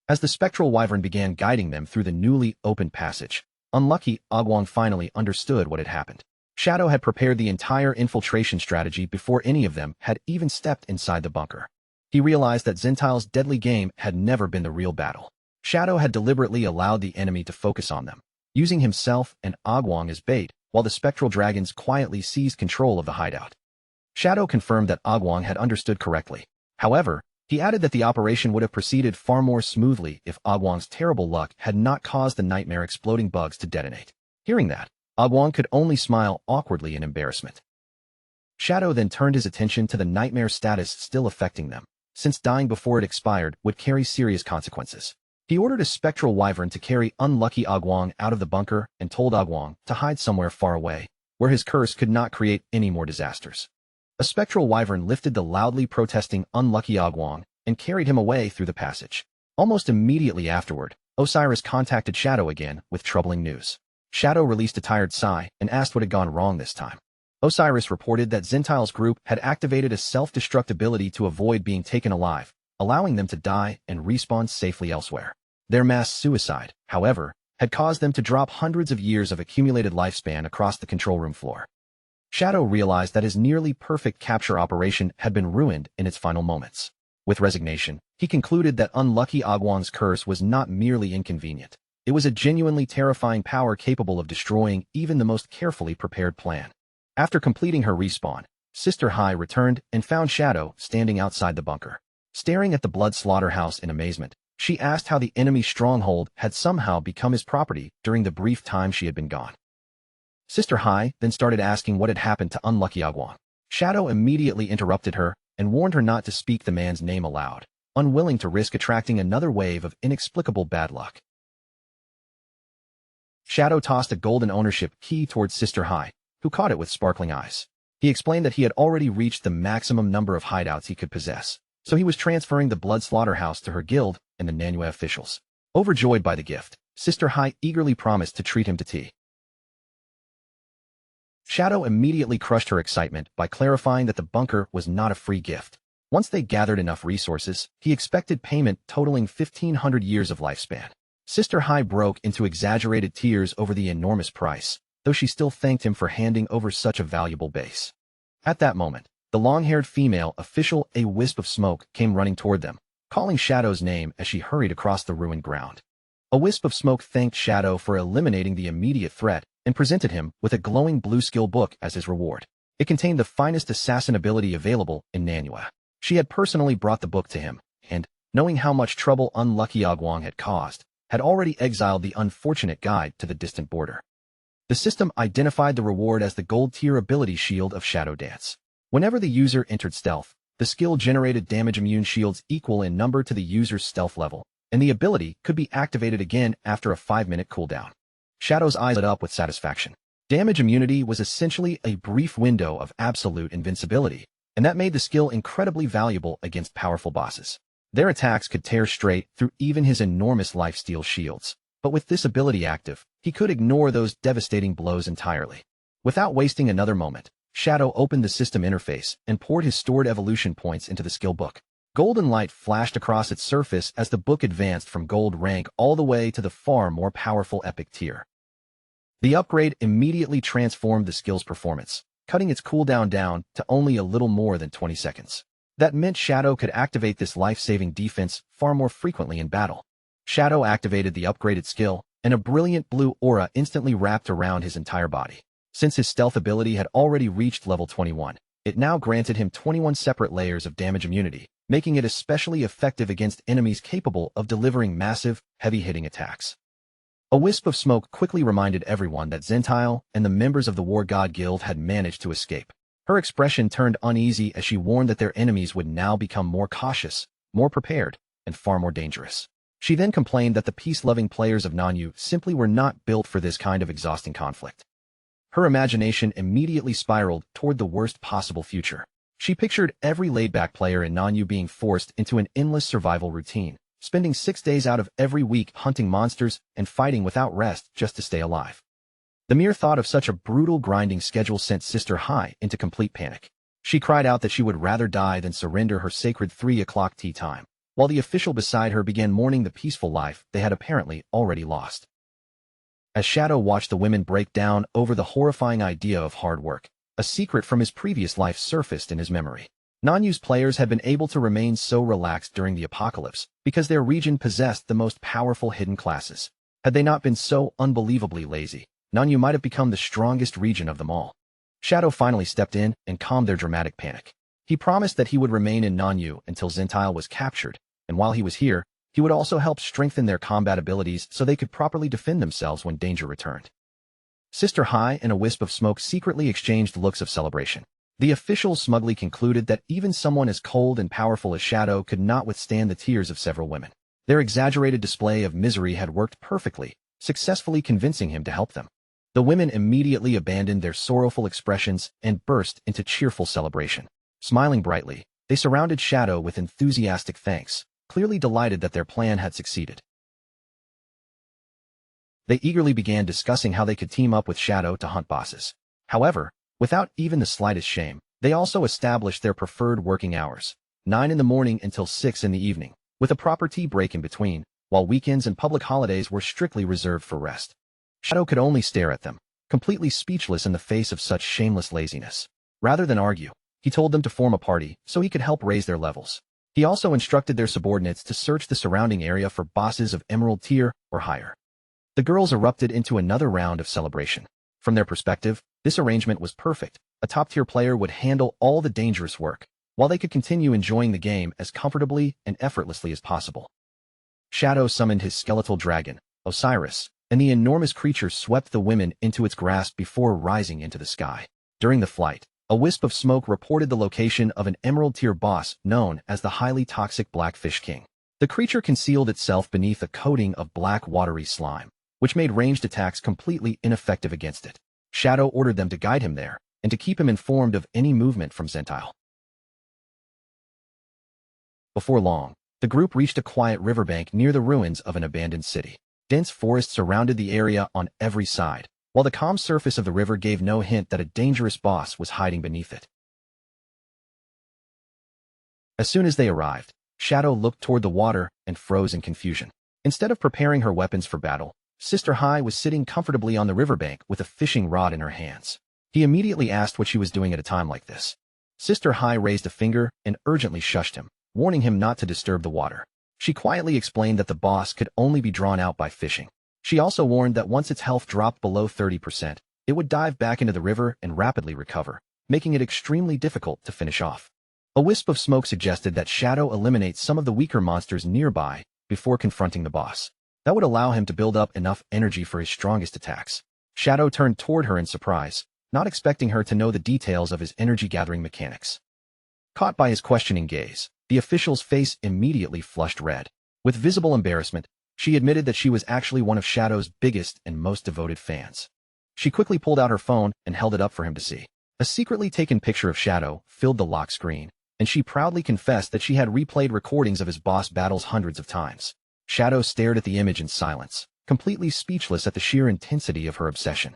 As the spectral wyvern began guiding them through the newly opened passage, unlucky Agwong finally understood what had happened. Shadow had prepared the entire infiltration strategy before any of them had even stepped inside the bunker. He realized that Zentile's deadly game had never been the real battle. Shadow had deliberately allowed the enemy to focus on them, using himself and Agwong as bait, while the spectral dragons quietly seized control of the hideout. Shadow confirmed that Agwong had understood correctly. However, he added that the operation would have proceeded far more smoothly if Agwong's terrible luck had not caused the nightmare exploding bugs to detonate. Hearing that, Agwong could only smile awkwardly in embarrassment. Shadow then turned his attention to the nightmare status still affecting them, since dying before it expired would carry serious consequences. He ordered a spectral wyvern to carry unlucky Agwong out of the bunker and told Agwong to hide somewhere far away, where his curse could not create any more disasters. A spectral wyvern lifted the loudly protesting unlucky Agwong and carried him away through the passage. Almost immediately afterward, Osiris contacted Shadow again with troubling news. Shadow released a tired sigh and asked what had gone wrong this time. Osiris reported that Zentile's group had activated a self-destruct ability to avoid being taken alive, allowing them to die and respawn safely elsewhere. Their mass suicide, however, had caused them to drop hundreds of years of accumulated lifespan across the control room floor. Shadow realized that his nearly perfect capture operation had been ruined in its final moments. With resignation, he concluded that unlucky Agwong's curse was not merely inconvenient. It was a genuinely terrifying power capable of destroying even the most carefully prepared plan. After completing her respawn, Sister Hai returned and found Shadow standing outside the bunker. Staring at the blood slaughterhouse in amazement, she asked how the enemy stronghold had somehow become his property during the brief time she had been gone. Sister Hai then started asking what had happened to unlucky Agwong. Shadow immediately interrupted her and warned her not to speak the man's name aloud, unwilling to risk attracting another wave of inexplicable bad luck. Shadow tossed a golden ownership key towards Sister Hai, who caught it with sparkling eyes. He explained that he had already reached the maximum number of hideouts he could possess, so he was transferring the blood slaughterhouse to her guild and the Manhwa officials. Overjoyed by the gift, Sister Hai eagerly promised to treat him to tea. Shadow immediately crushed her excitement by clarifying that the bunker was not a free gift. Once they gathered enough resources, he expected payment totaling 1,500 years of lifespan. Sister Hai broke into exaggerated tears over the enormous price, though she still thanked him for handing over such a valuable base. At that moment, the long-haired female official, a wisp of smoke, came running toward them, calling Shadow's name as she hurried across the ruined ground. A wisp of smoke thanked Shadow for eliminating the immediate threat and presented him with a glowing blue skill book as his reward. It contained the finest assassin ability available in Manhwa. She had personally brought the book to him, and, knowing how much trouble unlucky Agwong had caused, had already exiled the unfortunate guide to the distant border. The system identified the reward as the gold-tier ability shield of Shadow Dance. Whenever the user entered stealth, the skill generated damage-immune shields equal in number to the user's stealth level, and the ability could be activated again after a 5-minute cooldown. Shadow's eyes lit up with satisfaction. Damage immunity was essentially a brief window of absolute invincibility, and that made the skill incredibly valuable against powerful bosses. Their attacks could tear straight through even his enormous lifesteal shields, but with this ability active, he could ignore those devastating blows entirely. Without wasting another moment, Shadow opened the system interface and poured his stored evolution points into the skill book. Golden light flashed across its surface as the book advanced from gold rank all the way to the far more powerful epic tier. The upgrade immediately transformed the skill's performance, cutting its cooldown down to only a little more than 20 seconds. That meant Shadow could activate this life-saving defense far more frequently in battle. Shadow activated the upgraded skill and a brilliant blue aura instantly wrapped around his entire body. Since his stealth ability had already reached level 21, it now granted him 21 separate layers of damage immunity, making it especially effective against enemies capable of delivering massive, heavy-hitting attacks. A wisp of smoke quickly reminded everyone that Zentile and the members of the War God Guild had managed to escape. Her expression turned uneasy as she warned that their enemies would now become more cautious, more prepared, and far more dangerous. She then complained that the peace-loving players of Nanyu simply were not built for this kind of exhausting conflict. Her imagination immediately spiraled toward the worst possible future. She pictured every laid-back player in Nanyu being forced into an endless survival routine, spending 6 days out of every week hunting monsters and fighting without rest just to stay alive. The mere thought of such a brutal grinding schedule sent Sister Hai into complete panic. She cried out that she would rather die than surrender her sacred 3 o'clock tea time, while the official beside her began mourning the peaceful life they had apparently already lost. As Shadow watched the women break down over the horrifying idea of hard work, a secret from his previous life surfaced in his memory. Nanyu's players had been able to remain so relaxed during the apocalypse because their region possessed the most powerful hidden classes. Had they not been so unbelievably lazy, Nanyu might have become the strongest region of them all. Shadow finally stepped in and calmed their dramatic panic. He promised that he would remain in Nanyu until Zentile was captured, and while he was here, he would also help strengthen their combat abilities so they could properly defend themselves when danger returned. Sister Hai and a wisp of smoke secretly exchanged looks of celebration. The officials smugly concluded that even someone as cold and powerful as Shadow could not withstand the tears of several women. Their exaggerated display of misery had worked perfectly, successfully convincing him to help them. The women immediately abandoned their sorrowful expressions and burst into cheerful celebration. Smiling brightly, they surrounded Shadow with enthusiastic thanks, clearly delighted that their plan had succeeded. They eagerly began discussing how they could team up with Shadow to hunt bosses. However, without even the slightest shame, they also established their preferred working hours, 9 in the morning until 6 in the evening, with a proper tea break in between, while weekends and public holidays were strictly reserved for rest. Shadow could only stare at them, completely speechless in the face of such shameless laziness. Rather than argue, he told them to form a party so he could help raise their levels. He also instructed their subordinates to search the surrounding area for bosses of Emerald tier or higher. The girls erupted into another round of celebration. From their perspective, this arrangement was perfect. A top-tier player would handle all the dangerous work, while they could continue enjoying the game as comfortably and effortlessly as possible. Shadow summoned his skeletal dragon, Osiris, and the enormous creature swept the women into its grasp before rising into the sky. During the flight, a wisp of smoke reported the location of an Emerald-tier boss known as the highly toxic Black Fish King. The creature concealed itself beneath a coating of black watery slime, which made ranged attacks completely ineffective against it. Shadow ordered them to guide him there, and to keep him informed of any movement from Zentile. Before long, the group reached a quiet riverbank near the ruins of an abandoned city. Dense forests surrounded the area on every side, while the calm surface of the river gave no hint that a dangerous boss was hiding beneath it. As soon as they arrived, Shadow looked toward the water and froze in confusion. Instead of preparing her weapons for battle, Sister Hai was sitting comfortably on the riverbank with a fishing rod in her hands. He immediately asked what she was doing at a time like this. Sister Hai raised a finger and urgently shushed him, warning him not to disturb the water. She quietly explained that the boss could only be drawn out by fishing. She also warned that once its health dropped below 30%, it would dive back into the river and rapidly recover, making it extremely difficult to finish off. A wisp of smoke suggested that Shadow eliminate some of the weaker monsters nearby before confronting the boss. That would allow him to build up enough energy for his strongest attacks. Shadow turned toward her in surprise, not expecting her to know the details of his energy-gathering mechanics. Caught by his questioning gaze, the official's face immediately flushed red. With visible embarrassment, she admitted that she was actually one of Shadow's biggest and most devoted fans. She quickly pulled out her phone and held it up for him to see. A secretly taken picture of Shadow filled the lock screen, and she proudly confessed that she had replayed recordings of his boss battles hundreds of times. Shadow stared at the image in silence, completely speechless at the sheer intensity of her obsession.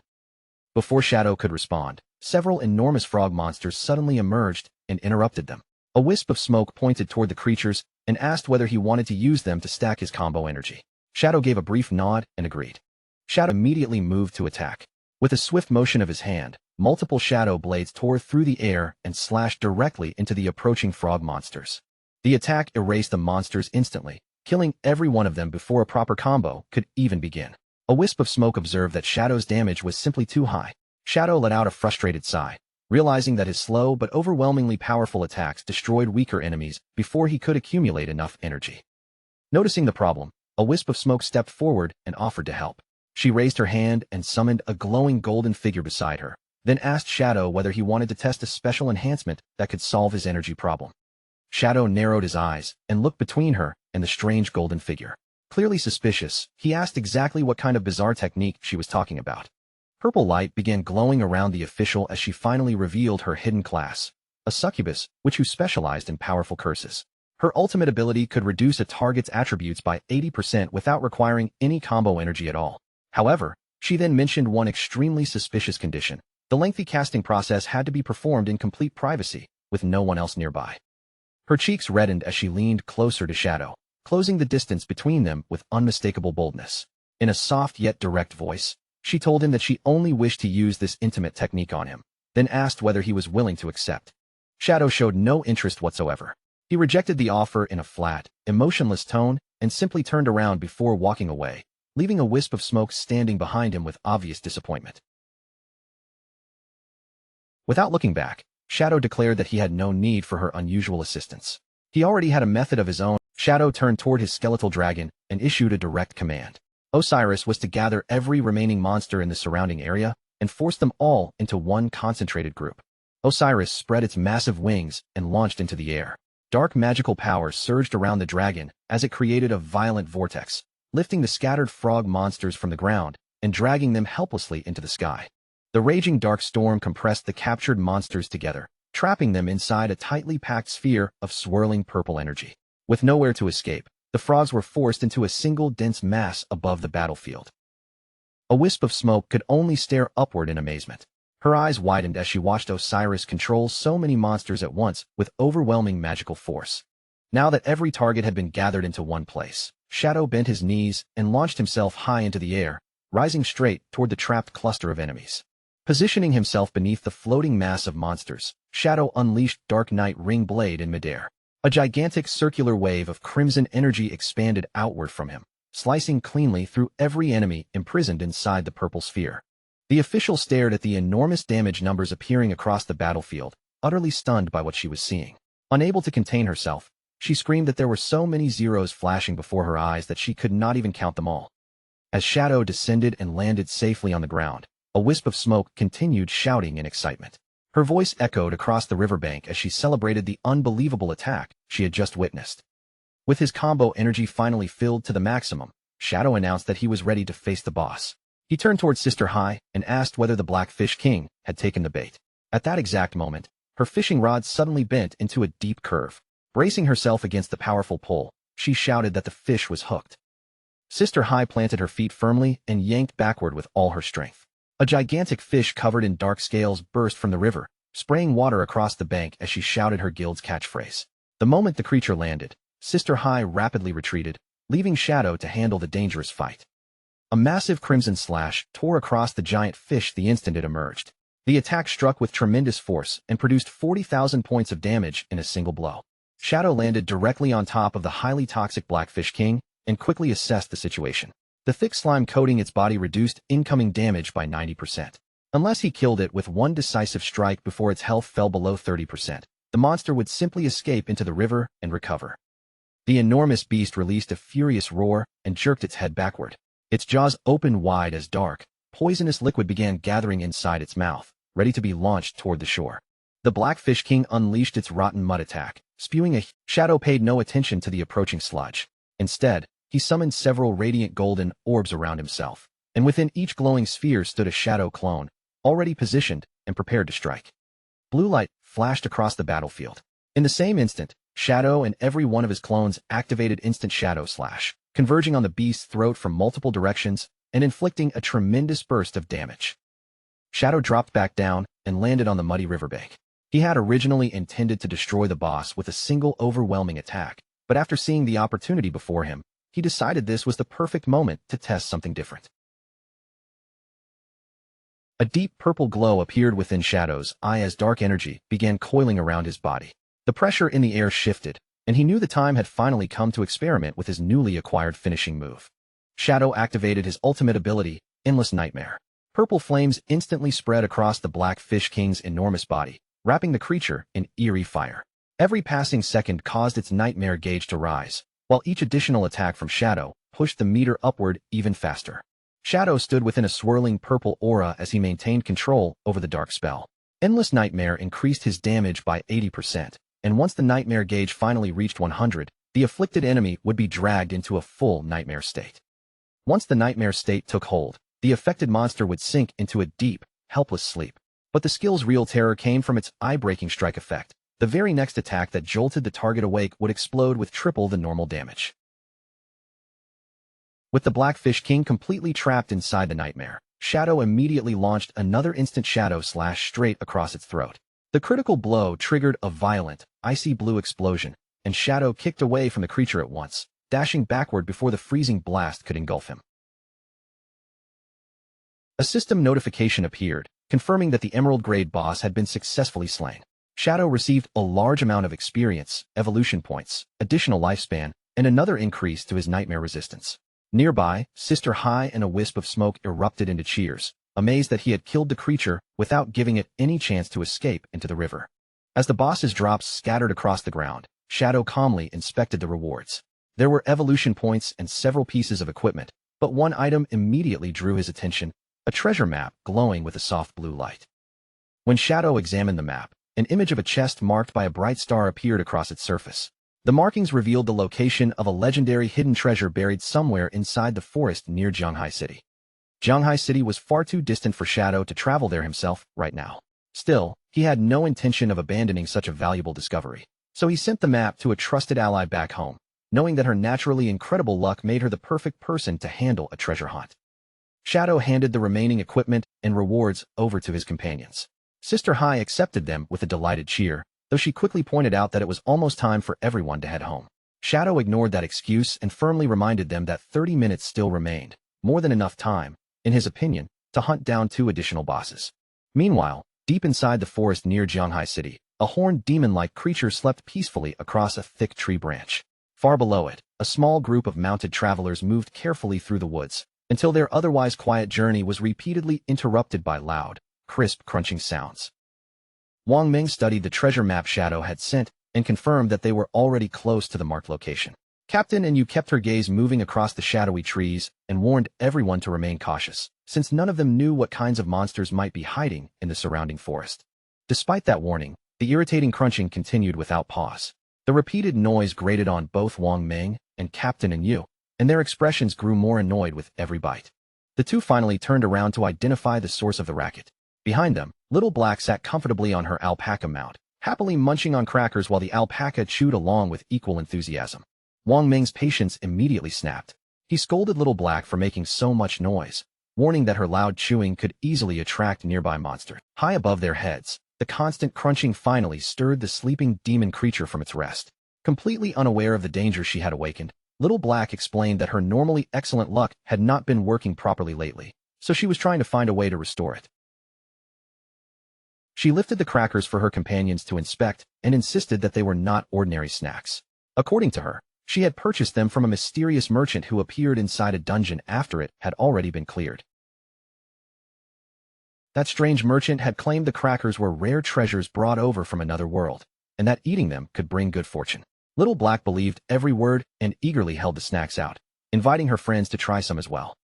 Before Shadow could respond, several enormous frog monsters suddenly emerged and interrupted them. A wisp of smoke pointed toward the creatures and asked whether he wanted to use them to stack his combo energy. Shadow gave a brief nod and agreed. Shadow immediately moved to attack. With a swift motion of his hand, multiple shadow blades tore through the air and slashed directly into the approaching frog monsters. The attack erased the monsters instantly, killing every one of them before a proper combo could even begin. A wisp of smoke observed that Shadow's damage was simply too high. Shadow let out a frustrated sigh, realizing that his slow but overwhelmingly powerful attacks destroyed weaker enemies before he could accumulate enough energy. Noticing the problem, a wisp of smoke stepped forward and offered to help. She raised her hand and summoned a glowing golden figure beside her, then asked Shadow whether he wanted to test a special enhancement that could solve his energy problem. Shadow narrowed his eyes and looked between her and the strange golden figure. Clearly suspicious, he asked exactly what kind of bizarre technique she was talking about. Purple light began glowing around the official as she finally revealed her hidden class, a succubus, who specialized in powerful curses. Her ultimate ability could reduce a target's attributes by 80% without requiring any combo energy at all. However, she then mentioned one extremely suspicious condition. The lengthy casting process had to be performed in complete privacy, with no one else nearby. Her cheeks reddened as she leaned closer to Shadow, closing the distance between them with unmistakable boldness. In a soft yet direct voice, she told him that she only wished to use this intimate technique on him, then asked whether he was willing to accept. Shadow showed no interest whatsoever. He rejected the offer in a flat, emotionless tone and simply turned around before walking away, leaving a wisp of smoke standing behind him with obvious disappointment. Without looking back, Shadow declared that he had no need for her unusual assistance. He already had a method of his own. Shadow turned toward his skeletal dragon and issued a direct command. Osiris was to gather every remaining monster in the surrounding area and force them all into one concentrated group. Osiris spread its massive wings and launched into the air. Dark magical power surged around the dragon as it created a violent vortex, lifting the scattered frog monsters from the ground and dragging them helplessly into the sky. The raging dark storm compressed the captured monsters together, trapping them inside a tightly packed sphere of swirling purple energy. With nowhere to escape, the frogs were forced into a single dense mass above the battlefield. A wisp of smoke could only stare upward in amazement. Her eyes widened as she watched Osiris control so many monsters at once with overwhelming magical force. Now that every target had been gathered into one place, Shadow bent his knees and launched himself high into the air, rising straight toward the trapped cluster of enemies. Positioning himself beneath the floating mass of monsters, Shadow unleashed Dark Knight Ring Blade in midair. A gigantic circular wave of crimson energy expanded outward from him, slicing cleanly through every enemy imprisoned inside the purple sphere. The official stared at the enormous damage numbers appearing across the battlefield, utterly stunned by what she was seeing. Unable to contain herself, she screamed that there were so many zeros flashing before her eyes that she could not even count them all. As Shadow descended and landed safely on the ground, a wisp of smoke continued shouting in excitement. Her voice echoed across the riverbank as she celebrated the unbelievable attack she had just witnessed. With his combo energy finally filled to the maximum, Shadow announced that he was ready to face the boss. He turned towards Sister Hai and asked whether the Blackfish King had taken the bait. At that exact moment, her fishing rod suddenly bent into a deep curve. Bracing herself against the powerful pull, she shouted that the fish was hooked. Sister Hai planted her feet firmly and yanked backward with all her strength. A gigantic fish covered in dark scales burst from the river, spraying water across the bank as she shouted her guild's catchphrase. The moment the creature landed, Sister Hai rapidly retreated, leaving Shadow to handle the dangerous fight. A massive crimson slash tore across the giant fish the instant it emerged. The attack struck with tremendous force and produced 40,000 points of damage in a single blow. Shadow landed directly on top of the highly toxic Blackfish King and quickly assessed the situation. The thick slime coating its body reduced incoming damage by 90%. Unless he killed it with one decisive strike before its health fell below 30%, the monster would simply escape into the river and recover. The enormous beast released a furious roar and jerked its head backward. Its jaws opened wide as dark, poisonous liquid began gathering inside its mouth, ready to be launched toward the shore. The Blackfish King unleashed its rotten mud attack, spewing a Shadow paid no attention to the approaching sludge. Instead, he summoned several radiant golden orbs around himself, and within each glowing sphere stood a Shadow clone, already positioned and prepared to strike. Blue light flashed across the battlefield. In the same instant, Shadow and every one of his clones activated instant Shadow Slash, converging on the beast's throat from multiple directions and inflicting a tremendous burst of damage. Shadow dropped back down and landed on the muddy riverbank. He had originally intended to destroy the boss with a single overwhelming attack, but after seeing the opportunity before him, he decided this was the perfect moment to test something different. A deep purple glow appeared within Shadow's eye as dark energy began coiling around his body. The pressure in the air shifted, and he knew the time had finally come to experiment with his newly acquired finishing move. Shadow activated his ultimate ability, Endless Nightmare. Purple flames instantly spread across the Black Fish King's enormous body, wrapping the creature in eerie fire. Every passing second caused its nightmare gauge to rise, while each additional attack from Shadow pushed the meter upward even faster. Shadow stood within a swirling purple aura as he maintained control over the dark spell. Endless Nightmare increased his damage by 80%, and once the nightmare gauge finally reached 100, the afflicted enemy would be dragged into a full nightmare state. Once the nightmare state took hold, the affected monster would sink into a deep, helpless sleep. But the skill's real terror came from its eye-breaking strike effect. The very next attack that jolted the target awake would explode with triple the normal damage. With the Blackfish King completely trapped inside the nightmare, Shadow immediately launched another instant shadow slash straight across its throat. The critical blow triggered a violent, icy blue explosion, and Shadow kicked away from the creature at once, dashing backward before the freezing blast could engulf him. A system notification appeared, confirming that the Emerald-grade boss had been successfully slain. Shadow received a large amount of experience, evolution points, additional lifespan, and another increase to his nightmare resistance. Nearby, Sister Hai and a wisp of smoke erupted into cheers, amazed that he had killed the creature without giving it any chance to escape into the river. As the boss's drops scattered across the ground, Shadow calmly inspected the rewards. There were evolution points and several pieces of equipment, but one item immediately drew his attention, a treasure map glowing with a soft blue light. When Shadow examined the map, an image of a chest marked by a bright star appeared across its surface. The markings revealed the location of a legendary hidden treasure buried somewhere inside the forest near Zhanghai City. Zhanghai City was far too distant for Shadow to travel there himself right now. Still, he had no intention of abandoning such a valuable discovery, so he sent the map to a trusted ally back home, knowing that her naturally incredible luck made her the perfect person to handle a treasure hunt. Shadow handed the remaining equipment and rewards over to his companions. Sister Hai accepted them with a delighted cheer, though she quickly pointed out that it was almost time for everyone to head home. Shadow ignored that excuse and firmly reminded them that 30 minutes still remained, more than enough time, in his opinion, to hunt down 2 additional bosses. Meanwhile, deep inside the forest near Zhanghai City, a horned demon-like creature slept peacefully across a thick tree branch. Far below it, a small group of mounted travelers moved carefully through the woods, until their otherwise quiet journey was repeatedly interrupted by loud, crisp crunching sounds. Wang Ming studied the treasure map Shadow had sent and confirmed that they were already close to the marked location. Captain and Yu kept her gaze moving across the shadowy trees and warned everyone to remain cautious, since none of them knew what kinds of monsters might be hiding in the surrounding forest. Despite that warning, the irritating crunching continued without pause. The repeated noise grated on both Wang Ming and Captain and Yu, and their expressions grew more annoyed with every bite. The two finally turned around to identify the source of the racket. Behind them, Little Black sat comfortably on her alpaca mount, happily munching on crackers while the alpaca chewed along with equal enthusiasm. Wang Ming's patience immediately snapped. He scolded Little Black for making so much noise, warning that her loud chewing could easily attract nearby monsters. High above their heads, the constant crunching finally stirred the sleeping demon creature from its rest. Completely unaware of the danger she had awakened, Little Black explained that her normally excellent luck had not been working properly lately, so she was trying to find a way to restore it. She lifted the crackers for her companions to inspect and insisted that they were not ordinary snacks. According to her, she had purchased them from a mysterious merchant who appeared inside a dungeon after it had already been cleared. That strange merchant had claimed the crackers were rare treasures brought over from another world, and that eating them could bring good fortune. Little Black believed every word and eagerly held the snacks out, inviting her friends to try some as well.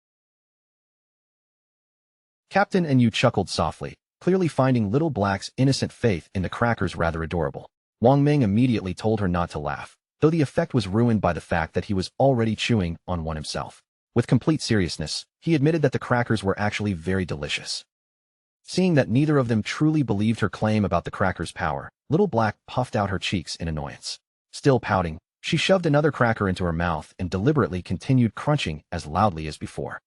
Captain and Yu chuckled softly, clearly finding Little Black's innocent faith in the crackers rather adorable. Wang Ming immediately told her not to laugh, though the effect was ruined by the fact that he was already chewing on one himself. With complete seriousness, he admitted that the crackers were actually very delicious. Seeing that neither of them truly believed her claim about the crackers' power, Little Black puffed out her cheeks in annoyance. Still pouting, she shoved another cracker into her mouth and deliberately continued crunching as loudly as before.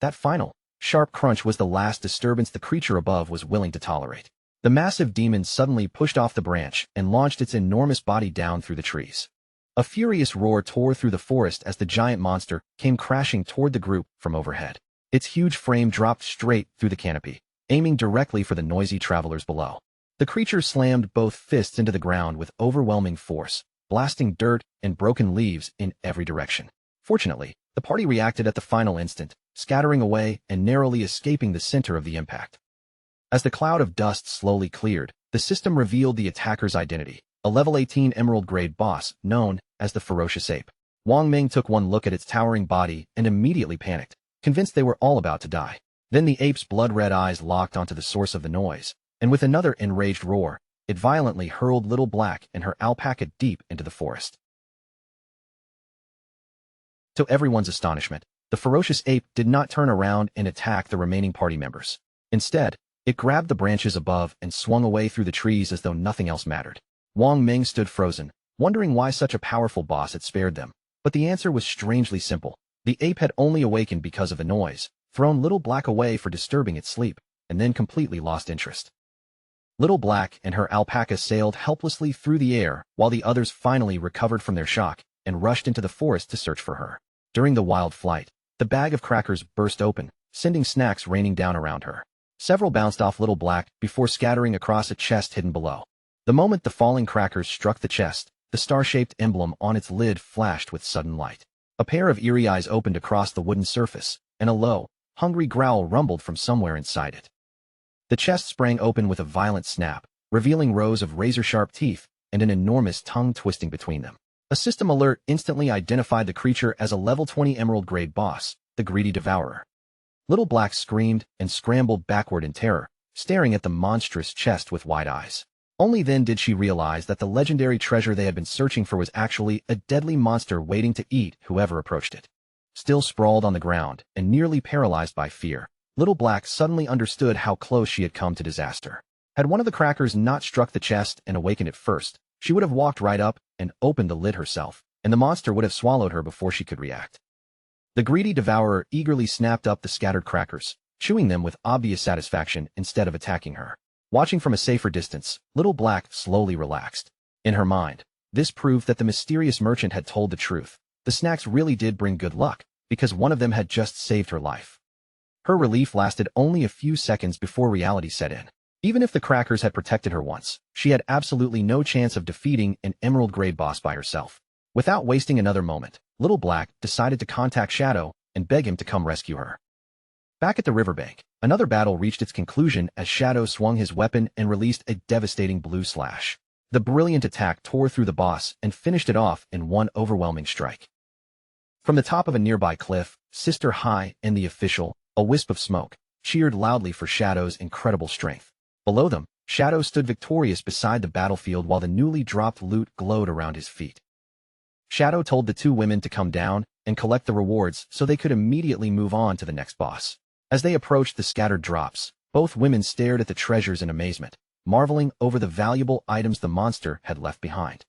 That final, sharp crunch was the last disturbance the creature above was willing to tolerate. The massive demon suddenly pushed off the branch and launched its enormous body down through the trees. A furious roar tore through the forest as the giant monster came crashing toward the group from overhead. Its huge frame dropped straight through the canopy, aiming directly for the noisy travelers below. The creature slammed both fists into the ground with overwhelming force, blasting dirt and broken leaves in every direction. Fortunately, the party reacted at the final instant, scattering away and narrowly escaping the center of the impact. As the cloud of dust slowly cleared, the system revealed the attacker's identity, a level 18 emerald-grade boss known as the Ferocious Ape. Wang Ming took one look at its towering body and immediately panicked, convinced they were all about to die. Then the ape's blood-red eyes locked onto the source of the noise, and with another enraged roar, it violently hurled Little Black and her alpaca deep into the forest. To everyone's astonishment, the ferocious ape did not turn around and attack the remaining party members. Instead, it grabbed the branches above and swung away through the trees as though nothing else mattered. Wang Ming stood frozen, wondering why such a powerful boss had spared them. But the answer was strangely simple. The ape had only awakened because of the noise, thrown Little Black away for disturbing its sleep, and then completely lost interest. Little Black and her alpaca sailed helplessly through the air while the others finally recovered from their shock and rushed into the forest to search for her. During the wild flight, the bag of crackers burst open, sending snacks raining down around her. Several bounced off Little Black before scattering across a chest hidden below. The moment the falling crackers struck the chest, the star-shaped emblem on its lid flashed with sudden light. A pair of eerie eyes opened across the wooden surface, and a low, hungry growl rumbled from somewhere inside it. The chest sprang open with a violent snap, revealing rows of razor-sharp teeth and an enormous tongue twisting between them. A system alert instantly identified the creature as a level 20 emerald-grade boss, the Greedy Devourer. Little Black screamed and scrambled backward in terror, staring at the monstrous chest with wide eyes. Only then did she realize that the legendary treasure they had been searching for was actually a deadly monster waiting to eat whoever approached it. Still sprawled on the ground and nearly paralyzed by fear, Little Black suddenly understood how close she had come to disaster. Had one of the crackers not struck the chest and awakened it first, she would have walked right up and opened the lid herself, and the monster would have swallowed her before she could react. The Greedy Devourer eagerly snapped up the scattered crackers, chewing them with obvious satisfaction instead of attacking her. Watching from a safer distance, Little Black slowly relaxed. In her mind, this proved that the mysterious merchant had told the truth. The snacks really did bring good luck, because one of them had just saved her life. Her relief lasted only a few seconds before reality set in. Even if the crackers had protected her once, she had absolutely no chance of defeating an emerald-grade boss by herself. Without wasting another moment, Little Black decided to contact Shadow and beg him to come rescue her. Back at the riverbank, another battle reached its conclusion as Shadow swung his weapon and released a devastating blue slash. The brilliant attack tore through the boss and finished it off in one overwhelming strike. From the top of a nearby cliff, Sister Hai and the official, a wisp of smoke, cheered loudly for Shadow's incredible strength. Below them, Shadow stood victorious beside the battlefield while the newly dropped loot glowed around his feet. Shadow told the two women to come down and collect the rewards so they could immediately move on to the next boss. As they approached the scattered drops, both women stared at the treasures in amazement, marveling over the valuable items the monster had left behind.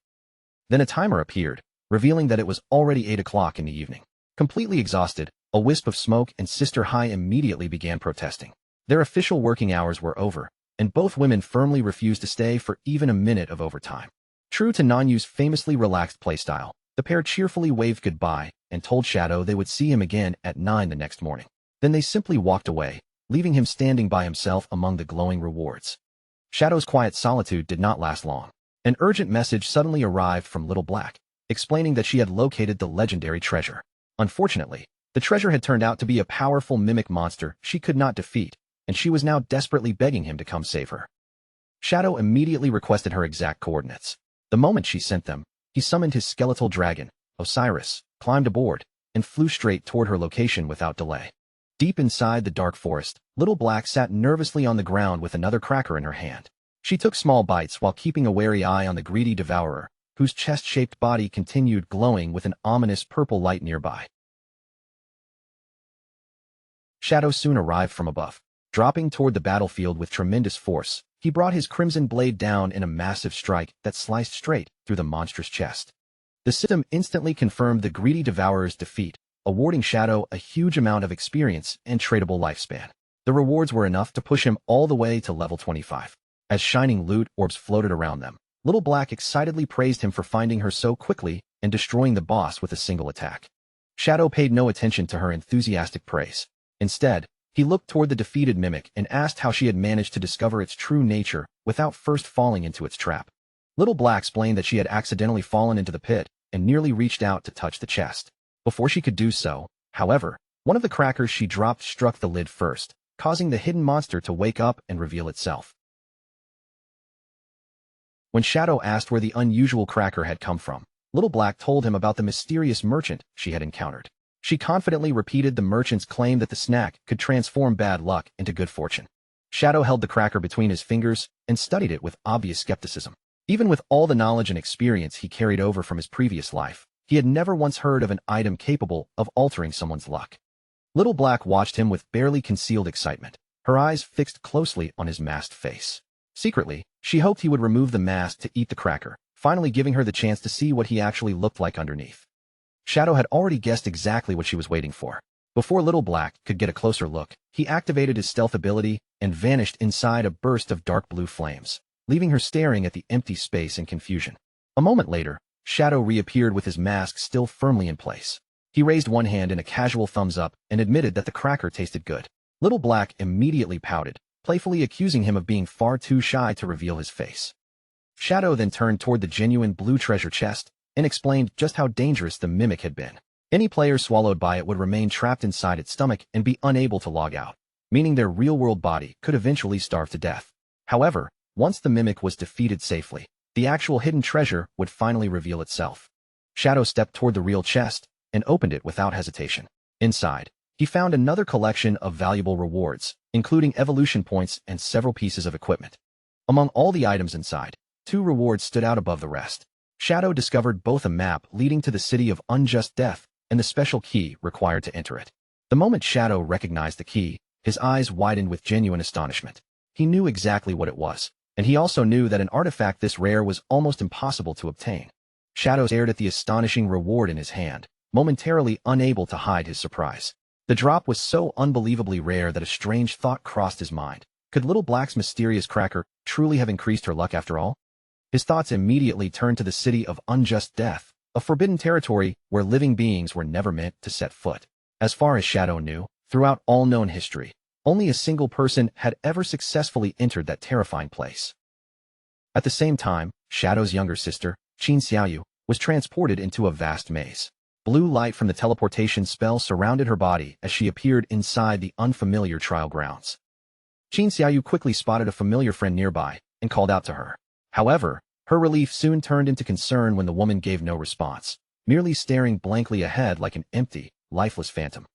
Then a timer appeared, revealing that it was already 8 o'clock in the evening. Completely exhausted, a wisp of smoke and Sister Hai immediately began protesting. Their official working hours were over, and both women firmly refused to stay for even a minute of overtime. True to Nanyu's famously relaxed playstyle, the pair cheerfully waved goodbye and told Shadow they would see him again at 9 the next morning. Then they simply walked away, leaving him standing by himself among the glowing rewards. Shadow's quiet solitude did not last long. An urgent message suddenly arrived from Little Black, explaining that she had located the legendary treasure. Unfortunately, the treasure had turned out to be a powerful mimic monster she could not defeat, and she was now desperately begging him to come save her. Shadow immediately requested her exact coordinates. The moment she sent them, he summoned his skeletal dragon, Osiris, climbed aboard, and flew straight toward her location without delay. Deep inside the dark forest, Little Black sat nervously on the ground with another cracker in her hand. She took small bites while keeping a wary eye on the Greedy Devourer, whose chest-shaped body continued glowing with an ominous purple light nearby. Shadow soon arrived from above. Dropping toward the battlefield with tremendous force, he brought his crimson blade down in a massive strike that sliced straight through the monstrous chest. The system instantly confirmed the Greedy Devourer's defeat, awarding Shadow a huge amount of experience and tradable lifespan. The rewards were enough to push him all the way to level 25. As shining loot orbs floated around them, Little Black excitedly praised him for finding her so quickly and destroying the boss with a single attack. Shadow paid no attention to her enthusiastic praise. Instead, he looked toward the defeated mimic and asked how she had managed to discover its true nature without first falling into its trap. Little Black explained that she had accidentally fallen into the pit and nearly reached out to touch the chest. Before she could do so, however, one of the crackers she dropped struck the lid first, causing the hidden monster to wake up and reveal itself. When Shadow asked where the unusual cracker had come from, Little Black told him about the mysterious merchant she had encountered. She confidently repeated the merchant's claim that the snack could transform bad luck into good fortune. Shadow held the cracker between his fingers and studied it with obvious skepticism. Even with all the knowledge and experience he carried over from his previous life, he had never once heard of an item capable of altering someone's luck. Little Black watched him with barely concealed excitement, her eyes fixed closely on his masked face. Secretly, she hoped he would remove the mask to eat the cracker, finally giving her the chance to see what he actually looked like underneath. Shadow had already guessed exactly what she was waiting for. Before Little Black could get a closer look, he activated his stealth ability and vanished inside a burst of dark blue flames, leaving her staring at the empty space in confusion. A moment later, Shadow reappeared with his mask still firmly in place. He raised one hand in a casual thumbs up and admitted that the cracker tasted good. Little Black immediately pouted, playfully accusing him of being far too shy to reveal his face. Shadow then turned toward the genuine blue treasure chest and explained just how dangerous the mimic had been. Any player swallowed by it would remain trapped inside its stomach and be unable to log out, meaning their real-world body could eventually starve to death. However, once the mimic was defeated safely, the actual hidden treasure would finally reveal itself. Shadow stepped toward the real chest and opened it without hesitation. Inside, he found another collection of valuable rewards, including evolution points and several pieces of equipment. Among all the items inside, 2 rewards stood out above the rest. Shadow discovered both a map leading to the city of unjust death and the special key required to enter it. The moment Shadow recognized the key, his eyes widened with genuine astonishment. He knew exactly what it was, and he also knew that an artifact this rare was almost impossible to obtain. Shadow stared at the astonishing reward in his hand, momentarily unable to hide his surprise. The drop was so unbelievably rare that a strange thought crossed his mind. Could Little Black's mysterious cracker truly have increased her luck after all? His thoughts immediately turned to the city of unjust death, a forbidden territory where living beings were never meant to set foot. As far as Shadow knew, throughout all known history, only a single person had ever successfully entered that terrifying place. At the same time, Shadow's younger sister, Qin Xiaoyu, was transported into a vast maze. Blue light from the teleportation spell surrounded her body as she appeared inside the unfamiliar trial grounds. Qin Xiaoyu quickly spotted a familiar friend nearby and called out to her. However, her relief soon turned into concern when the woman gave no response, merely staring blankly ahead like an empty, lifeless phantom.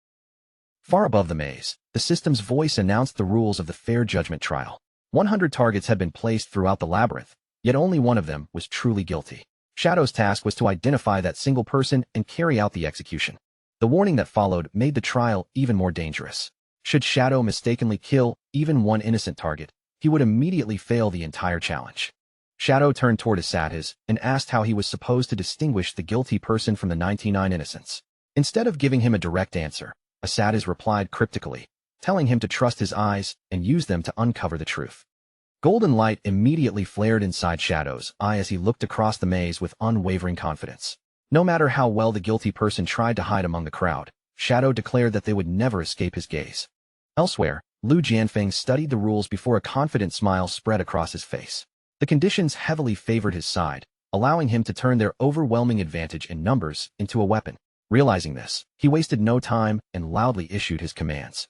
Far above the maze, the system's voice announced the rules of the fair judgment trial. 100 targets had been placed throughout the labyrinth, yet only one of them was truly guilty. Shadow's task was to identify that single person and carry out the execution. The warning that followed made the trial even more dangerous. Should Shadow mistakenly kill even one innocent target, he would immediately fail the entire challenge. Shadow turned toward Asatiz and asked how he was supposed to distinguish the guilty person from the 99 innocents. Instead of giving him a direct answer, Asatiz replied cryptically, telling him to trust his eyes and use them to uncover the truth. Golden light immediately flared inside Shadow's eye as he looked across the maze with unwavering confidence. No matter how well the guilty person tried to hide among the crowd, Shadow declared that they would never escape his gaze. Elsewhere, Lu Jianfeng studied the rules before a confident smile spread across his face. The conditions heavily favored his side, allowing him to turn their overwhelming advantage in numbers into a weapon. Realizing this, he wasted no time and loudly issued his commands.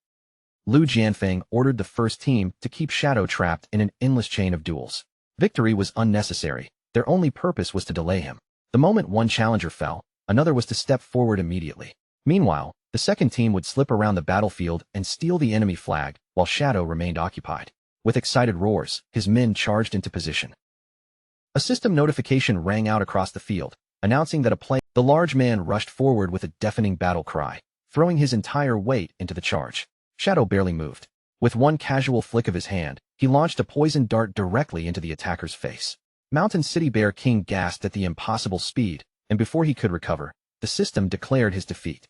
Lu Jianfeng ordered the first team to keep Shadow trapped in an endless chain of duels. Victory was unnecessary. Their only purpose was to delay him. The moment one challenger fell, another was to step forward immediately. Meanwhile, the second team would slip around the battlefield and steal the enemy flag while Shadow remained occupied. With excited roars, his men charged into position. A system notification rang out across the field, announcing that the large man rushed forward with a deafening battle cry, throwing his entire weight into the charge. Shadow barely moved. With one casual flick of his hand, he launched a poisoned dart directly into the attacker's face. Mountain City Bear King gasped at the impossible speed, and before he could recover, the system declared his defeat.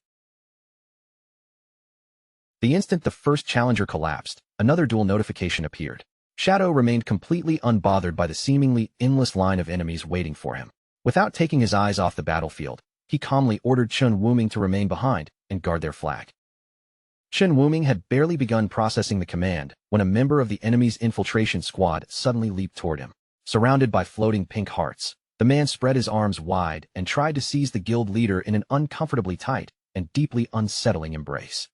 The instant the first challenger collapsed, another duel notification appeared. Shadow remained completely unbothered by the seemingly endless line of enemies waiting for him. Without taking his eyes off the battlefield, he calmly ordered Chen Wuming to remain behind and guard their flag. Chen Wuming had barely begun processing the command when a member of the enemy's infiltration squad suddenly leaped toward him. Surrounded by floating pink hearts, the man spread his arms wide and tried to seize the guild leader in an uncomfortably tight, and deeply unsettling embrace.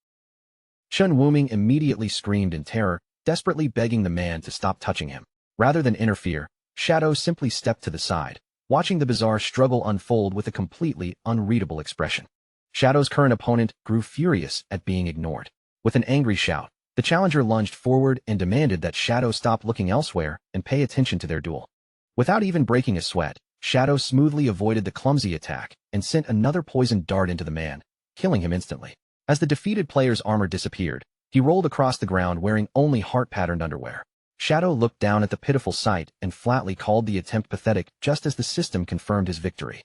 Chen Wuming immediately screamed in terror, desperately begging the man to stop touching him. Rather than interfere, Shadow simply stepped to the side, watching the bizarre struggle unfold with a completely unreadable expression. Shadow's current opponent grew furious at being ignored. With an angry shout, the challenger lunged forward and demanded that Shadow stop looking elsewhere and pay attention to their duel. Without even breaking a sweat, Shadow smoothly avoided the clumsy attack and sent another poisoned dart into the man, killing him instantly. As the defeated player's armor disappeared, he rolled across the ground wearing only heart-patterned underwear. Shadow looked down at the pitiful sight and flatly called the attempt pathetic just as the system confirmed his victory.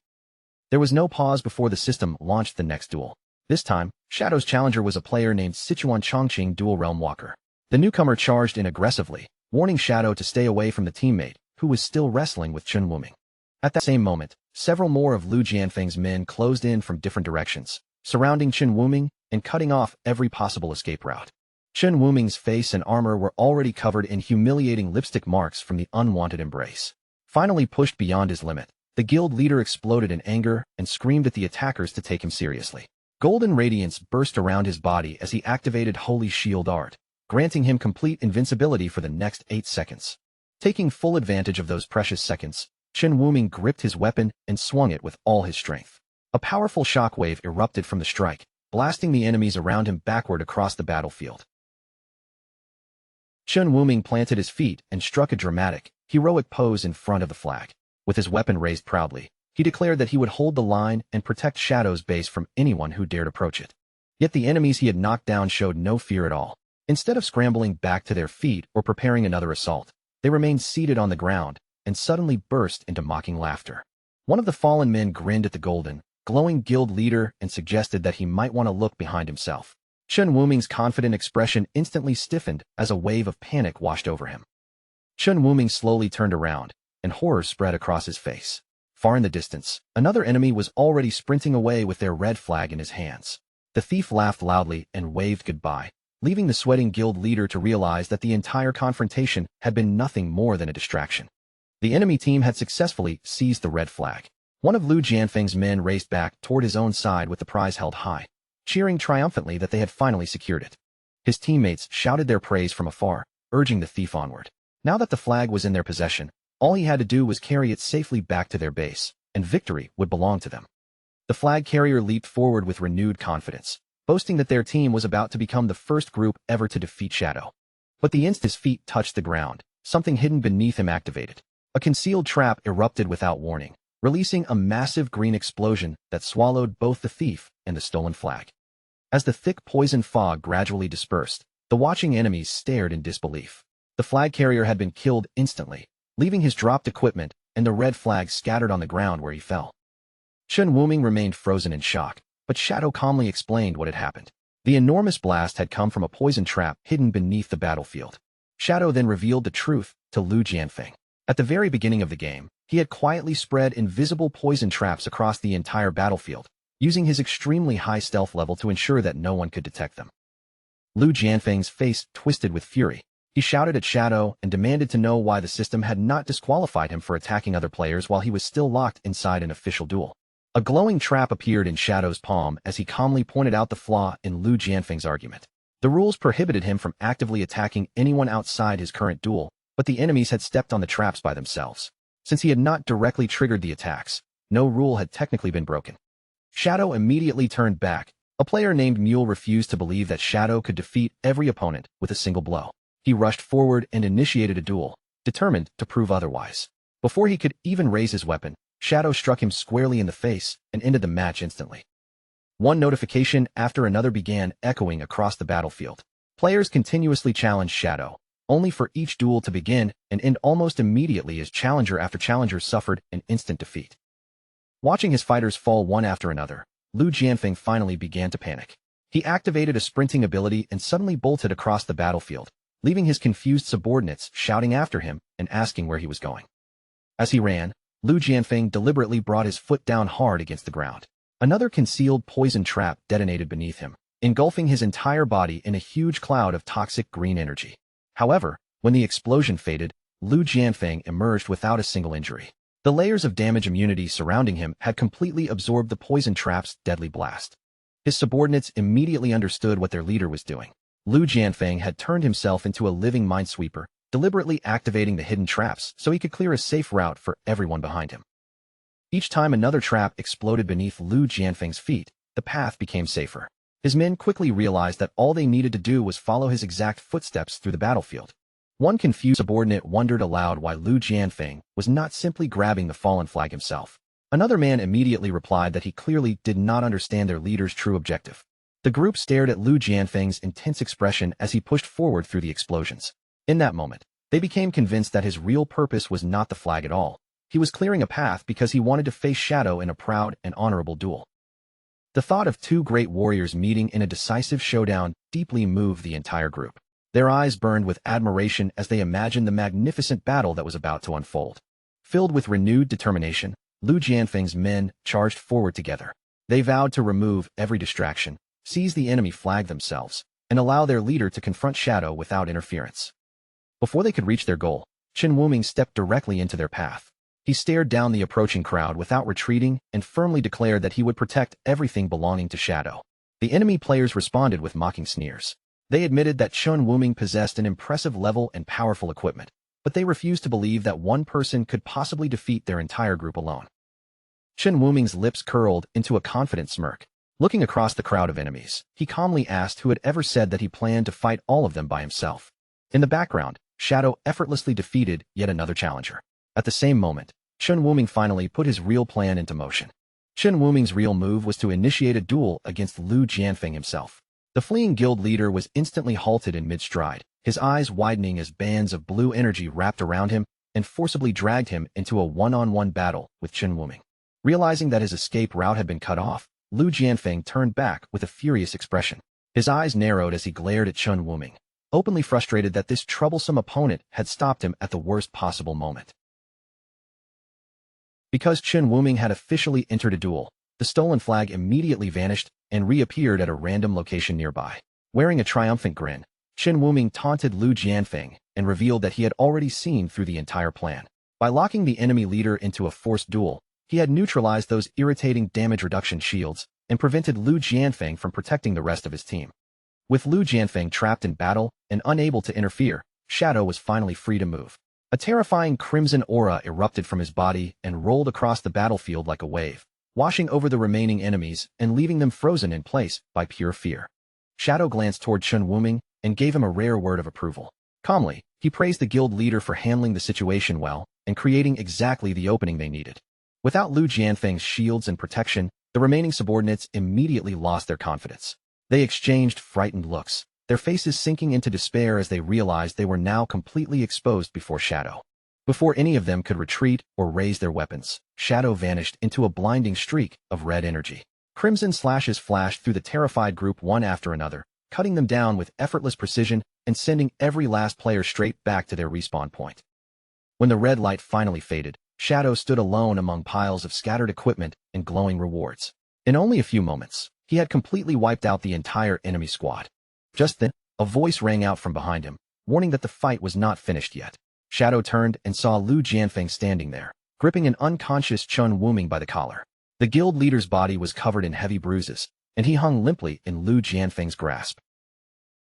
There was no pause before the system launched the next duel. This time, Shadow's challenger was a player named Sichuan Chongqing Dual Realm Walker. The newcomer charged in aggressively, warning Shadow to stay away from the teammate, who was still wrestling with Chen Wuming. At that same moment, several more of Lu Jianfeng's men closed in from different directions, surrounding Chen Wuming and cutting off every possible escape route. Chen Wuming's face and armor were already covered in humiliating lipstick marks from the unwanted embrace. Finally pushed beyond his limit, the guild leader exploded in anger and screamed at the attackers to take him seriously. Golden radiance burst around his body as he activated Holy Shield Art, granting him complete invincibility for the next 8 seconds. Taking full advantage of those precious seconds, Chen Wuming gripped his weapon and swung it with all his strength. A powerful shockwave erupted from the strike, blasting the enemies around him backward across the battlefield. Chen Wuming planted his feet and struck a dramatic, heroic pose in front of the flag. With his weapon raised proudly, he declared that he would hold the line and protect Shadow's base from anyone who dared approach it. Yet the enemies he had knocked down showed no fear at all. Instead of scrambling back to their feet or preparing another assault, they remained seated on the ground and suddenly burst into mocking laughter. One of the fallen men grinned at the golden, glowing guild leader and suggested that he might want to look behind himself. Chen Wuming's confident expression instantly stiffened as a wave of panic washed over him. Chen Wuming slowly turned around, and horror spread across his face. Far in the distance, another enemy was already sprinting away with their red flag in his hands. The thief laughed loudly and waved goodbye, leaving the sweating guild leader to realize that the entire confrontation had been nothing more than a distraction. The enemy team had successfully seized the red flag. One of Lu Jianfeng's men raced back toward his own side with the prize held high, cheering triumphantly that they had finally secured it. His teammates shouted their praise from afar, urging the thief onward. Now that the flag was in their possession, all he had to do was carry it safely back to their base, and victory would belong to them. The flag carrier leaped forward with renewed confidence, boasting that their team was about to become the first group ever to defeat Shadow. But the instant his feet touched the ground, something hidden beneath him activated. A concealed trap erupted without warning, releasing a massive green explosion that swallowed both the thief and the stolen flag. As the thick poison fog gradually dispersed, the watching enemies stared in disbelief. The flag carrier had been killed instantly, leaving his dropped equipment and the red flag scattered on the ground where he fell. Chen Wuming remained frozen in shock, but Shadow calmly explained what had happened. The enormous blast had come from a poison trap hidden beneath the battlefield. Shadow then revealed the truth to Lu Jianfeng. At the very beginning of the game, he had quietly spread invisible poison traps across the entire battlefield, using his extremely high stealth level to ensure that no one could detect them. Lu Jianfeng's face twisted with fury. He shouted at Shadow and demanded to know why the system had not disqualified him for attacking other players while he was still locked inside an official duel. A glowing trap appeared in Shadow's palm as he calmly pointed out the flaw in Lu Jianfeng's argument. The rules prohibited him from actively attacking anyone outside his current duel, but the enemies had stepped on the traps by themselves. Since he had not directly triggered the attacks, no rule had technically been broken. Shadow immediately turned back. A player named Mule refused to believe that Shadow could defeat every opponent with a single blow. He rushed forward and initiated a duel, determined to prove otherwise. Before he could even raise his weapon, Shadow struck him squarely in the face and ended the match instantly. One notification after another began echoing across the battlefield. Players continuously challenged Shadow, only for each duel to begin and end almost immediately as challenger after challenger suffered an instant defeat. Watching his fighters fall one after another, Lu Jianfeng finally began to panic. He activated a sprinting ability and suddenly bolted across the battlefield, leaving his confused subordinates shouting after him and asking where he was going. As he ran, Lu Jianfeng deliberately brought his foot down hard against the ground. Another concealed poison trap detonated beneath him, engulfing his entire body in a huge cloud of toxic green energy. However, when the explosion faded, Lu Jianfeng emerged without a single injury. The layers of damage immunity surrounding him had completely absorbed the poison trap's deadly blast. His subordinates immediately understood what their leader was doing. Lu Jianfeng had turned himself into a living minesweeper, deliberately activating the hidden traps so he could clear a safe route for everyone behind him. Each time another trap exploded beneath Lu Jianfeng's feet, the path became safer. His men quickly realized that all they needed to do was follow his exact footsteps through the battlefield. One confused subordinate wondered aloud why Lu Jianfeng was not simply grabbing the fallen flag himself. Another man immediately replied that he clearly did not understand their leader's true objective. The group stared at Lu Jianfeng's intense expression as he pushed forward through the explosions. In that moment, they became convinced that his real purpose was not the flag at all. He was clearing a path because he wanted to face Shadow in a proud and honorable duel. The thought of two great warriors meeting in a decisive showdown deeply moved the entire group. Their eyes burned with admiration as they imagined the magnificent battle that was about to unfold. Filled with renewed determination, Lu Jianfeng's men charged forward together. They vowed to remove every distraction, seize the enemy flag themselves, and allow their leader to confront Shadow without interference. Before they could reach their goal, Chen Wuming stepped directly into their path. He stared down the approaching crowd without retreating and firmly declared that he would protect everything belonging to Shadow. The enemy players responded with mocking sneers. They admitted that Chen Wuming possessed an impressive level and powerful equipment, but they refused to believe that one person could possibly defeat their entire group alone. Chen Wuming's lips curled into a confident smirk. Looking across the crowd of enemies, he calmly asked who had ever said that he planned to fight all of them by himself. In the background, Shadow effortlessly defeated yet another challenger. At the same moment, Chen Wuming finally put his real plan into motion. Chen Wuming's real move was to initiate a duel against Lu Jianfeng himself. The fleeing guild leader was instantly halted in mid-stride, his eyes widening as bands of blue energy wrapped around him and forcibly dragged him into a one-on-one battle with Chen Wuming. Realizing that his escape route had been cut off, Lu Jianfeng turned back with a furious expression. His eyes narrowed as he glared at Chen Wuming, openly frustrated that this troublesome opponent had stopped him at the worst possible moment. Because Chen Wuming had officially entered a duel, the stolen flag immediately vanished and reappeared at a random location nearby. Wearing a triumphant grin, Chen Wuming taunted Lu Jianfeng and revealed that he had already seen through the entire plan. By locking the enemy leader into a forced duel, he had neutralized those irritating damage reduction shields and prevented Lu Jianfeng from protecting the rest of his team. With Lu Jianfeng trapped in battle and unable to interfere, Shadow was finally free to move. A terrifying crimson aura erupted from his body and rolled across the battlefield like a wave, washing over the remaining enemies and leaving them frozen in place by pure fear. Shadow glanced toward Chen Wuming and gave him a rare word of approval. Calmly, he praised the guild leader for handling the situation well and creating exactly the opening they needed. Without Lu Jianfeng's shields and protection, the remaining subordinates immediately lost their confidence. They exchanged frightened looks, their faces sinking into despair as they realized they were now completely exposed before Shadow. Before any of them could retreat or raise their weapons, Shadow vanished into a blinding streak of red energy. Crimson slashes flashed through the terrified group one after another, cutting them down with effortless precision and sending every last player straight back to their respawn point. When the red light finally faded, Shadow stood alone among piles of scattered equipment and glowing rewards. In only a few moments, he had completely wiped out the entire enemy squad. Just then, a voice rang out from behind him, warning that the fight was not finished yet. Shadow turned and saw Lu Jianfeng standing there, gripping an unconscious Chen Wuming by the collar. The guild leader's body was covered in heavy bruises, and he hung limply in Lu Jianfeng's grasp.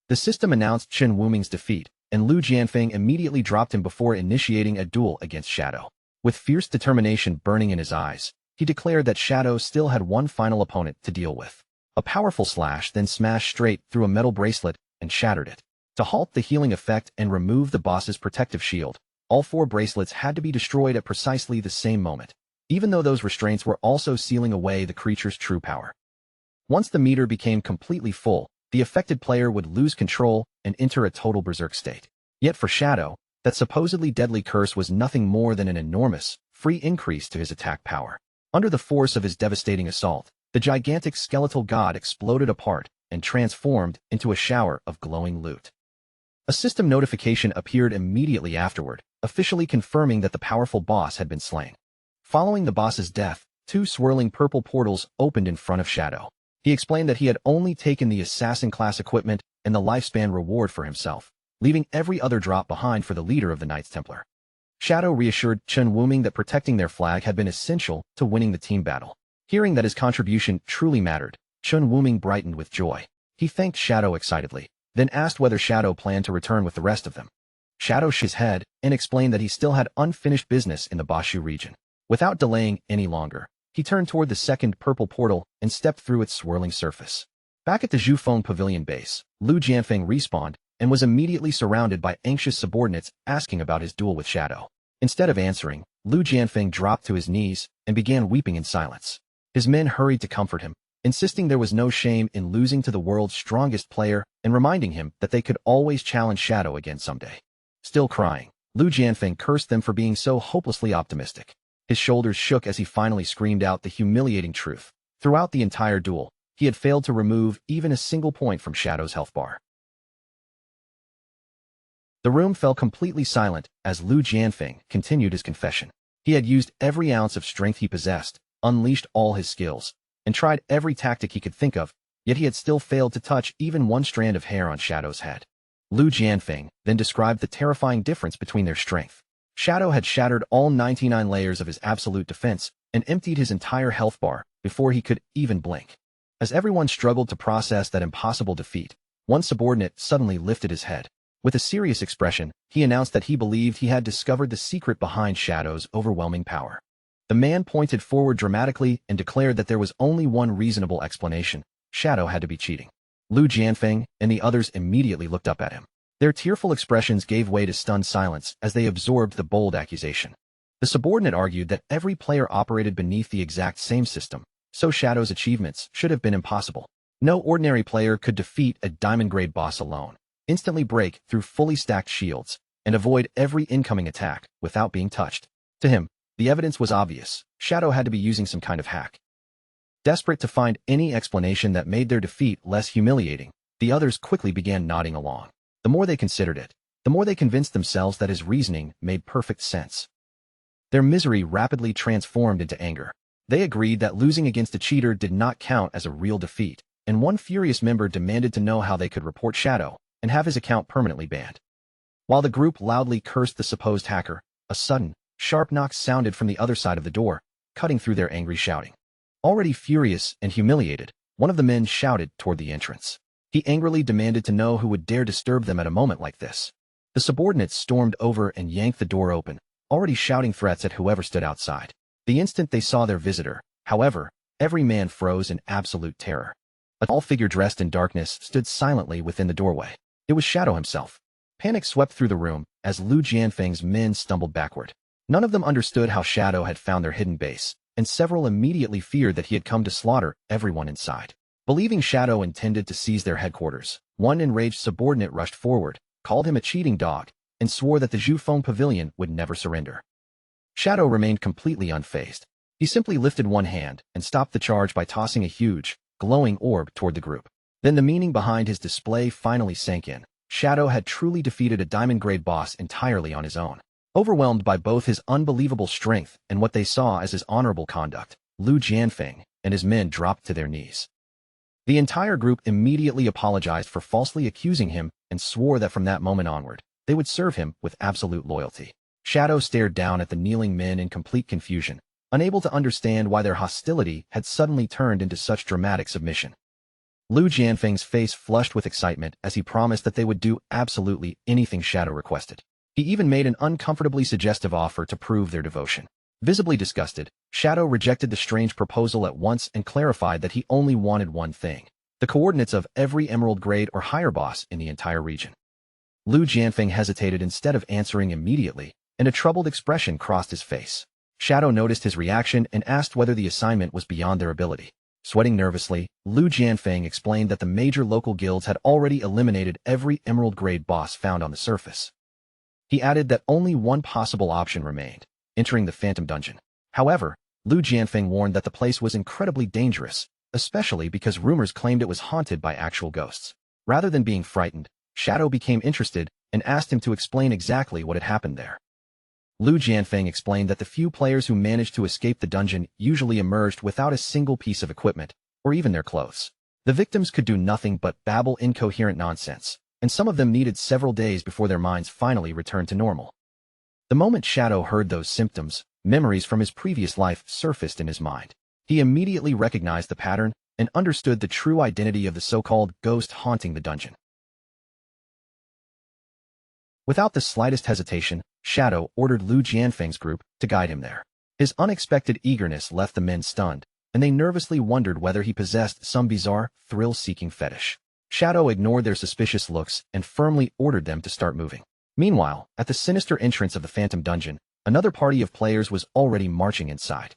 The system announced Chen Wuming's defeat, and Lu Jianfeng immediately dropped him before initiating a duel against Shadow. With fierce determination burning in his eyes, he declared that Shadow still had one final opponent to deal with. A powerful slash then smashed straight through a metal bracelet and shattered it. To halt the healing effect and remove the boss's protective shield, all 4 bracelets had to be destroyed at precisely the same moment, even though those restraints were also sealing away the creature's true power. Once the meter became completely full, the affected player would lose control and enter a total berserk state. Yet for Shadow, that supposedly deadly curse was nothing more than an enormous, free increase to his attack power. Under the force of his devastating assault, the gigantic skeletal god exploded apart and transformed into a shower of glowing loot. A system notification appeared immediately afterward, officially confirming that the powerful boss had been slain. Following the boss's death, 2 swirling purple portals opened in front of Shadow. He explained that he had only taken the assassin-class equipment and the lifespan reward for himself, leaving every other drop behind for the leader of the Knights Templar. Shadow reassured Chen Wuming that protecting their flag had been essential to winning the team battle. Hearing that his contribution truly mattered, Chun Wuming brightened with joy. He thanked Shadow excitedly, then asked whether Shadow planned to return with the rest of them. Shadow shook his head and explained that he still had unfinished business in the Bashu region. Without delaying any longer, he turned toward the second purple portal and stepped through its swirling surface. Back at the Zhufeng Pavilion base, Lu Jianfeng respawned and was immediately surrounded by anxious subordinates asking about his duel with Shadow. Instead of answering, Lu Jianfeng dropped to his knees and began weeping in silence. His men hurried to comfort him, insisting there was no shame in losing to the world's strongest player and reminding him that they could always challenge Shadow again someday. Still crying, Lu Jianfeng cursed them for being so hopelessly optimistic. His shoulders shook as he finally screamed out the humiliating truth. Throughout the entire duel, he had failed to remove even a single point from Shadow's health bar. The room fell completely silent as Lu Jianfeng continued his confession. He had used every ounce of strength he possessed, unleashed all his skills, and tried every tactic he could think of, yet he had still failed to touch even one strand of hair on Shadow's head. Lu Jianfeng then described the terrifying difference between their strength. Shadow had shattered all 99 layers of his absolute defense and emptied his entire health bar before he could even blink. As everyone struggled to process that impossible defeat, one subordinate suddenly lifted his head. With a serious expression, he announced that he believed he had discovered the secret behind Shadow's overwhelming power. The man pointed forward dramatically and declared that there was only one reasonable explanation: Shadow had to be cheating. Lu Jianfeng and the others immediately looked up at him. Their tearful expressions gave way to stunned silence as they absorbed the bold accusation. The subordinate argued that every player operated beneath the exact same system, so Shadow's achievements should have been impossible. No ordinary player could defeat a diamond-grade boss alone, instantly break through fully stacked shields, and avoid every incoming attack without being touched. To him, the evidence was obvious. Shadow had to be using some kind of hack. Desperate to find any explanation that made their defeat less humiliating, the others quickly began nodding along. The more they considered it, the more they convinced themselves that his reasoning made perfect sense. Their misery rapidly transformed into anger. They agreed that losing against a cheater did not count as a real defeat, and one furious member demanded to know how they could report Shadow and have his account permanently banned. While the group loudly cursed the supposed hacker, a sudden, sharp knock sounded from the other side of the door, cutting through their angry shouting. Already furious and humiliated, one of the men shouted toward the entrance. He angrily demanded to know who would dare disturb them at a moment like this. The subordinates stormed over and yanked the door open, already shouting threats at whoever stood outside. The instant they saw their visitor, however, every man froze in absolute terror. A tall figure dressed in darkness stood silently within the doorway. It was Shadow himself. Panic swept through the room as Lu Jianfeng's men stumbled backward. None of them understood how Shadow had found their hidden base, and several immediately feared that he had come to slaughter everyone inside. Believing Shadow intended to seize their headquarters, one enraged subordinate rushed forward, called him a cheating dog, and swore that the Zhufeng Pavilion would never surrender. Shadow remained completely unfazed. He simply lifted one hand and stopped the charge by tossing a huge, glowing orb toward the group. Then the meaning behind his display finally sank in. Shadow had truly defeated a diamond-grade boss entirely on his own. Overwhelmed by both his unbelievable strength and what they saw as his honorable conduct, Lu Jianfeng and his men dropped to their knees. The entire group immediately apologized for falsely accusing him and swore that from that moment onward, they would serve him with absolute loyalty. Shadow stared down at the kneeling men in complete confusion, unable to understand why their hostility had suddenly turned into such dramatic submission. Lu Jianfeng's face flushed with excitement as he promised that they would do absolutely anything Shadow requested. He even made an uncomfortably suggestive offer to prove their devotion. Visibly disgusted, Shadow rejected the strange proposal at once and clarified that he only wanted one thing: the coordinates of every emerald grade or higher boss in the entire region. Lu Jianfeng hesitated instead of answering immediately, and a troubled expression crossed his face. Shadow noticed his reaction and asked whether the assignment was beyond their ability. Sweating nervously, Lu Jianfeng explained that the major local guilds had already eliminated every emerald grade boss found on the surface. He added that only one possible option remained: entering the Phantom Dungeon. However, Lu Jianfeng warned that the place was incredibly dangerous, especially because rumors claimed it was haunted by actual ghosts. Rather than being frightened, Shadow became interested and asked him to explain exactly what had happened there. Lu Jianfeng explained that the few players who managed to escape the dungeon usually emerged without a single piece of equipment, or even their clothes. The victims could do nothing but babble incoherent nonsense, and some of them needed several days before their minds finally returned to normal. The moment Shadow heard those symptoms, memories from his previous life surfaced in his mind. He immediately recognized the pattern and understood the true identity of the so-called ghost haunting the dungeon. Without the slightest hesitation, Shadow ordered Lu Jianfeng's group to guide him there. His unexpected eagerness left the men stunned, and they nervously wondered whether he possessed some bizarre, thrill-seeking fetish. Shadow ignored their suspicious looks and firmly ordered them to start moving. Meanwhile, at the sinister entrance of the Phantom Dungeon, another party of players was already marching inside.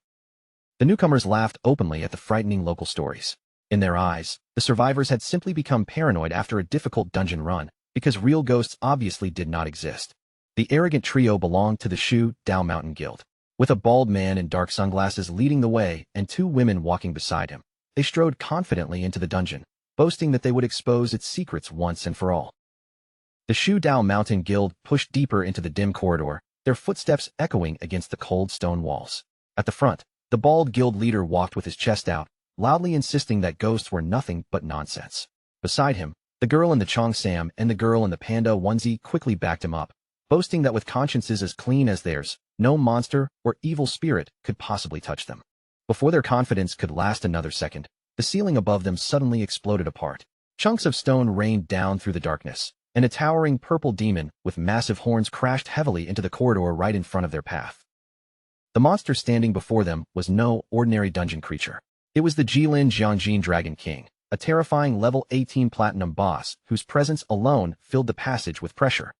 The newcomers laughed openly at the frightening local stories. In their eyes, the survivors had simply become paranoid after a difficult dungeon run, because real ghosts obviously did not exist. The arrogant trio belonged to the Shu Dao Mountain Guild. With a bald man in dark sunglasses leading the way and 2 women walking beside him, they strode confidently into the dungeon, boasting that they would expose its secrets once and for all. The Shu Dao Mountain Guild pushed deeper into the dim corridor, their footsteps echoing against the cold stone walls. At the front, the bald guild leader walked with his chest out, loudly insisting that ghosts were nothing but nonsense. Beside him, the girl in the Cheongsam and the girl in the panda onesie quickly backed him up, boasting that with consciences as clean as theirs, no monster or evil spirit could possibly touch them. Before their confidence could last another second, the ceiling above them suddenly exploded apart. Chunks of stone rained down through the darkness, and a towering purple demon with massive horns crashed heavily into the corridor right in front of their path. The monster standing before them was no ordinary dungeon creature. It was the Jilin Jiangjin Dragon King, a terrifying level 18 platinum boss whose presence alone filled the passage with pressure.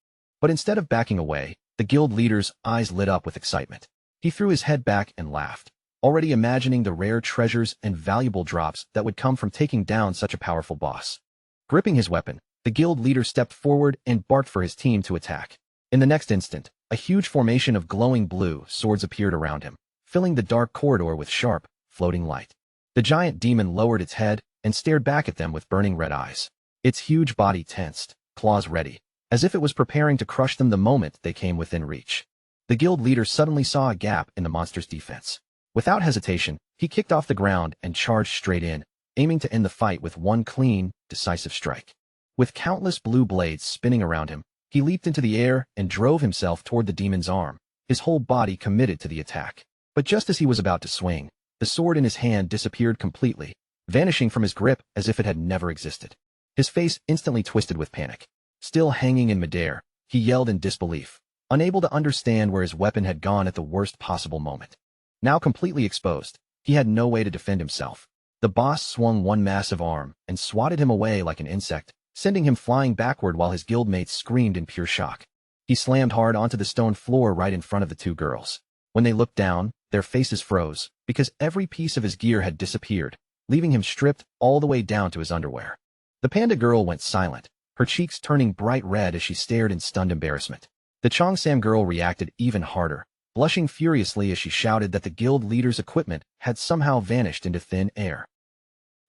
But instead of backing away, the guild leader's eyes lit up with excitement. He threw his head back and laughed, already imagining the rare treasures and valuable drops that would come from taking down such a powerful boss. Gripping his weapon, the guild leader stepped forward and barked for his team to attack. In the next instant, a huge formation of glowing blue swords appeared around him, filling the dark corridor with sharp, floating light. The giant demon lowered its head and stared back at them with burning red eyes. Its huge body tensed, claws ready, as if it was preparing to crush them the moment they came within reach. The guild leader suddenly saw a gap in the monster's defense. Without hesitation, he kicked off the ground and charged straight in, aiming to end the fight with one clean, decisive strike. With countless blue blades spinning around him, he leaped into the air and drove himself toward the demon's arm, his whole body committed to the attack. But just as he was about to swing, the sword in his hand disappeared completely, vanishing from his grip as if it had never existed. His face instantly twisted with panic. Still hanging in midair, he yelled in disbelief, unable to understand where his weapon had gone at the worst possible moment. Now completely exposed, he had no way to defend himself. The boss swung one massive arm and swatted him away like an insect, sending him flying backward while his guildmates screamed in pure shock. He slammed hard onto the stone floor right in front of the 2 girls. When they looked down, their faces froze, because every piece of his gear had disappeared, leaving him stripped all the way down to his underwear. The panda girl went silent, her cheeks turning bright red as she stared in stunned embarrassment. The Cheongsam girl reacted even harder, blushing furiously as she shouted that the guild leader's equipment had somehow vanished into thin air.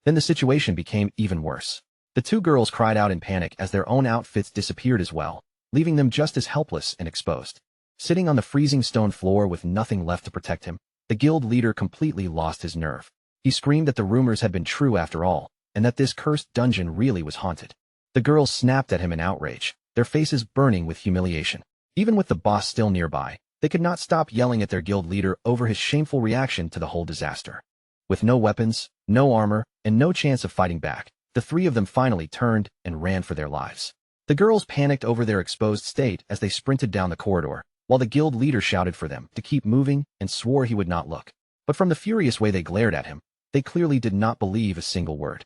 Then the situation became even worse. The 2 girls cried out in panic as their own outfits disappeared as well, leaving them just as helpless and exposed. Sitting on the freezing stone floor with nothing left to protect him, the guild leader completely lost his nerve. He screamed that the rumors had been true after all, and that this cursed dungeon really was haunted. The girls snapped at him in outrage, their faces burning with humiliation. Even with the boss still nearby, they could not stop yelling at their guild leader over his shameful reaction to the whole disaster. With no weapons, no armor, and no chance of fighting back, the 3 of them finally turned and ran for their lives. The girls panicked over their exposed state as they sprinted down the corridor, while the guild leader shouted for them to keep moving and swore he would not look. But from the furious way they glared at him, they clearly did not believe a single word.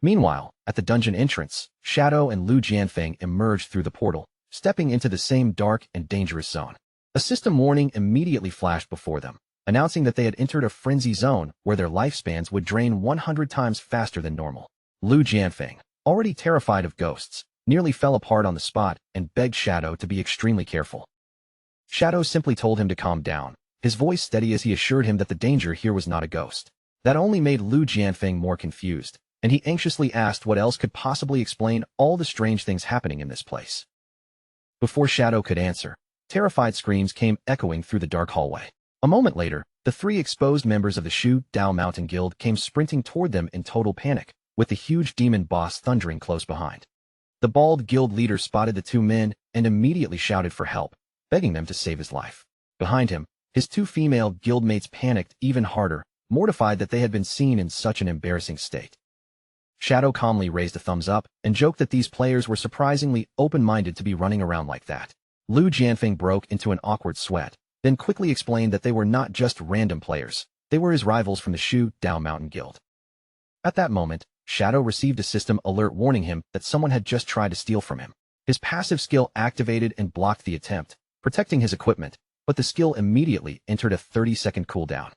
Meanwhile, at the dungeon entrance, Shadow and Lu Jianfeng emerged through the portal, stepping into the same dark and dangerous zone. A system warning immediately flashed before them, announcing that they had entered a frenzy zone where their lifespans would drain 100 times faster than normal. Lu Jianfeng, already terrified of ghosts, nearly fell apart on the spot and begged Shadow to be extremely careful. Shadow simply told him to calm down, his voice steady as he assured him that the danger here was not a ghost. That only made Lu Jianfeng more confused, and he anxiously asked what else could possibly explain all the strange things happening in this place. Before Shadow could answer, terrified screams came echoing through the dark hallway. A moment later, the 3 exposed members of the Shu Dao Mountain Guild came sprinting toward them in total panic, with the huge demon boss thundering close behind. The bald guild leader spotted the 2 men and immediately shouted for help, begging them to save his life. Behind him, his 2 female guildmates panicked even harder, mortified that they had been seen in such an embarrassing state. Shadow calmly raised a thumbs up and joked that these players were surprisingly open-minded to be running around like that. Lu Jianfeng broke into an awkward sweat, then quickly explained that they were not just random players, they were his rivals from the Shu Dao Mountain Guild. At that moment, Shadow received a system alert warning him that someone had just tried to steal from him. His passive skill activated and blocked the attempt, protecting his equipment, but the skill immediately entered a 30-second cooldown.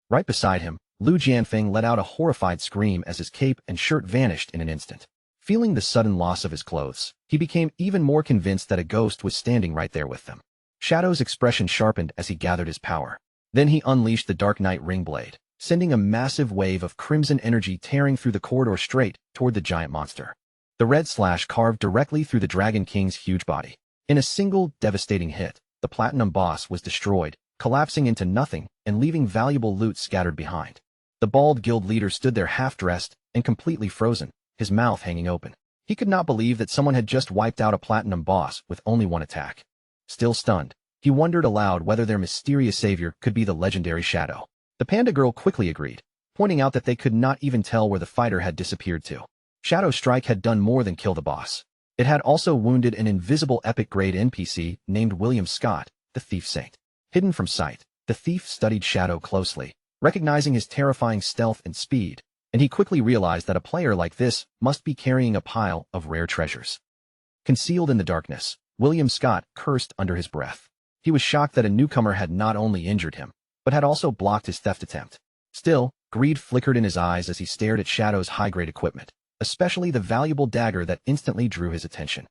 Right beside him, Lu Jianfeng let out a horrified scream as his cape and shirt vanished in an instant. Feeling the sudden loss of his clothes, he became even more convinced that a ghost was standing right there with them. Shadow's expression sharpened as he gathered his power. Then he unleashed the Dark Knight Ring Blade, sending a massive wave of crimson energy tearing through the corridor straight toward the giant monster. The red slash carved directly through the Dragon King's huge body. In a single, devastating hit, the Platinum Boss was destroyed, collapsing into nothing and leaving valuable loot scattered behind. The bald guild leader stood there half-dressed and completely frozen, his mouth hanging open. He could not believe that someone had just wiped out a Platinum Boss with only one attack. Still stunned, he wondered aloud whether their mysterious savior could be the legendary Shadow. The panda girl quickly agreed, pointing out that they could not even tell where the fighter had disappeared to. Shadow's strike had done more than kill the boss. It had also wounded an invisible epic-grade NPC named William Scott, the Thief Saint. Hidden from sight, the thief studied Shadow closely, recognizing his terrifying stealth and speed, and he quickly realized that a player like this must be carrying a pile of rare treasures. Concealed in the darkness, William Scott cursed under his breath. He was shocked that a newcomer had not only injured him, but had also blocked his theft attempt. Still, greed flickered in his eyes as he stared at Shadow's high-grade equipment, especially the valuable dagger that instantly drew his attention.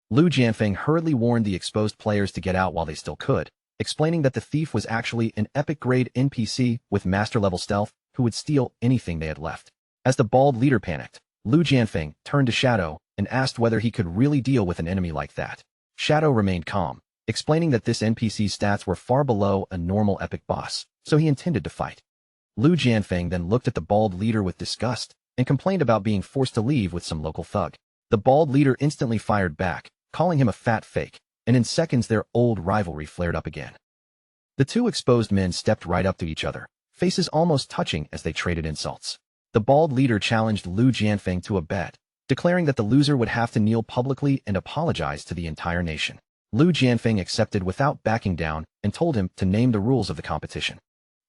Lu Jianfeng hurriedly warned the exposed players to get out while they still could, explaining that the thief was actually an epic-grade NPC with master-level stealth who would steal anything they had left. As the bald leader panicked, Lu Jianfeng turned to Shadow and asked whether he could really deal with an enemy like that. Shadow remained calm, explaining that this NPC's stats were far below a normal epic boss, so he intended to fight. Lu Jianfeng then looked at the bald leader with disgust and complained about being forced to leave with some local thug. The bald leader instantly fired back, calling him a fat fake, and in seconds their old rivalry flared up again. The two exposed men stepped right up to each other, faces almost touching as they traded insults. The bald leader challenged Lu Jianfeng to a bet, declaring that the loser would have to kneel publicly and apologize to the entire nation. Lu Jianfeng accepted without backing down and told him to name the rules of the competition.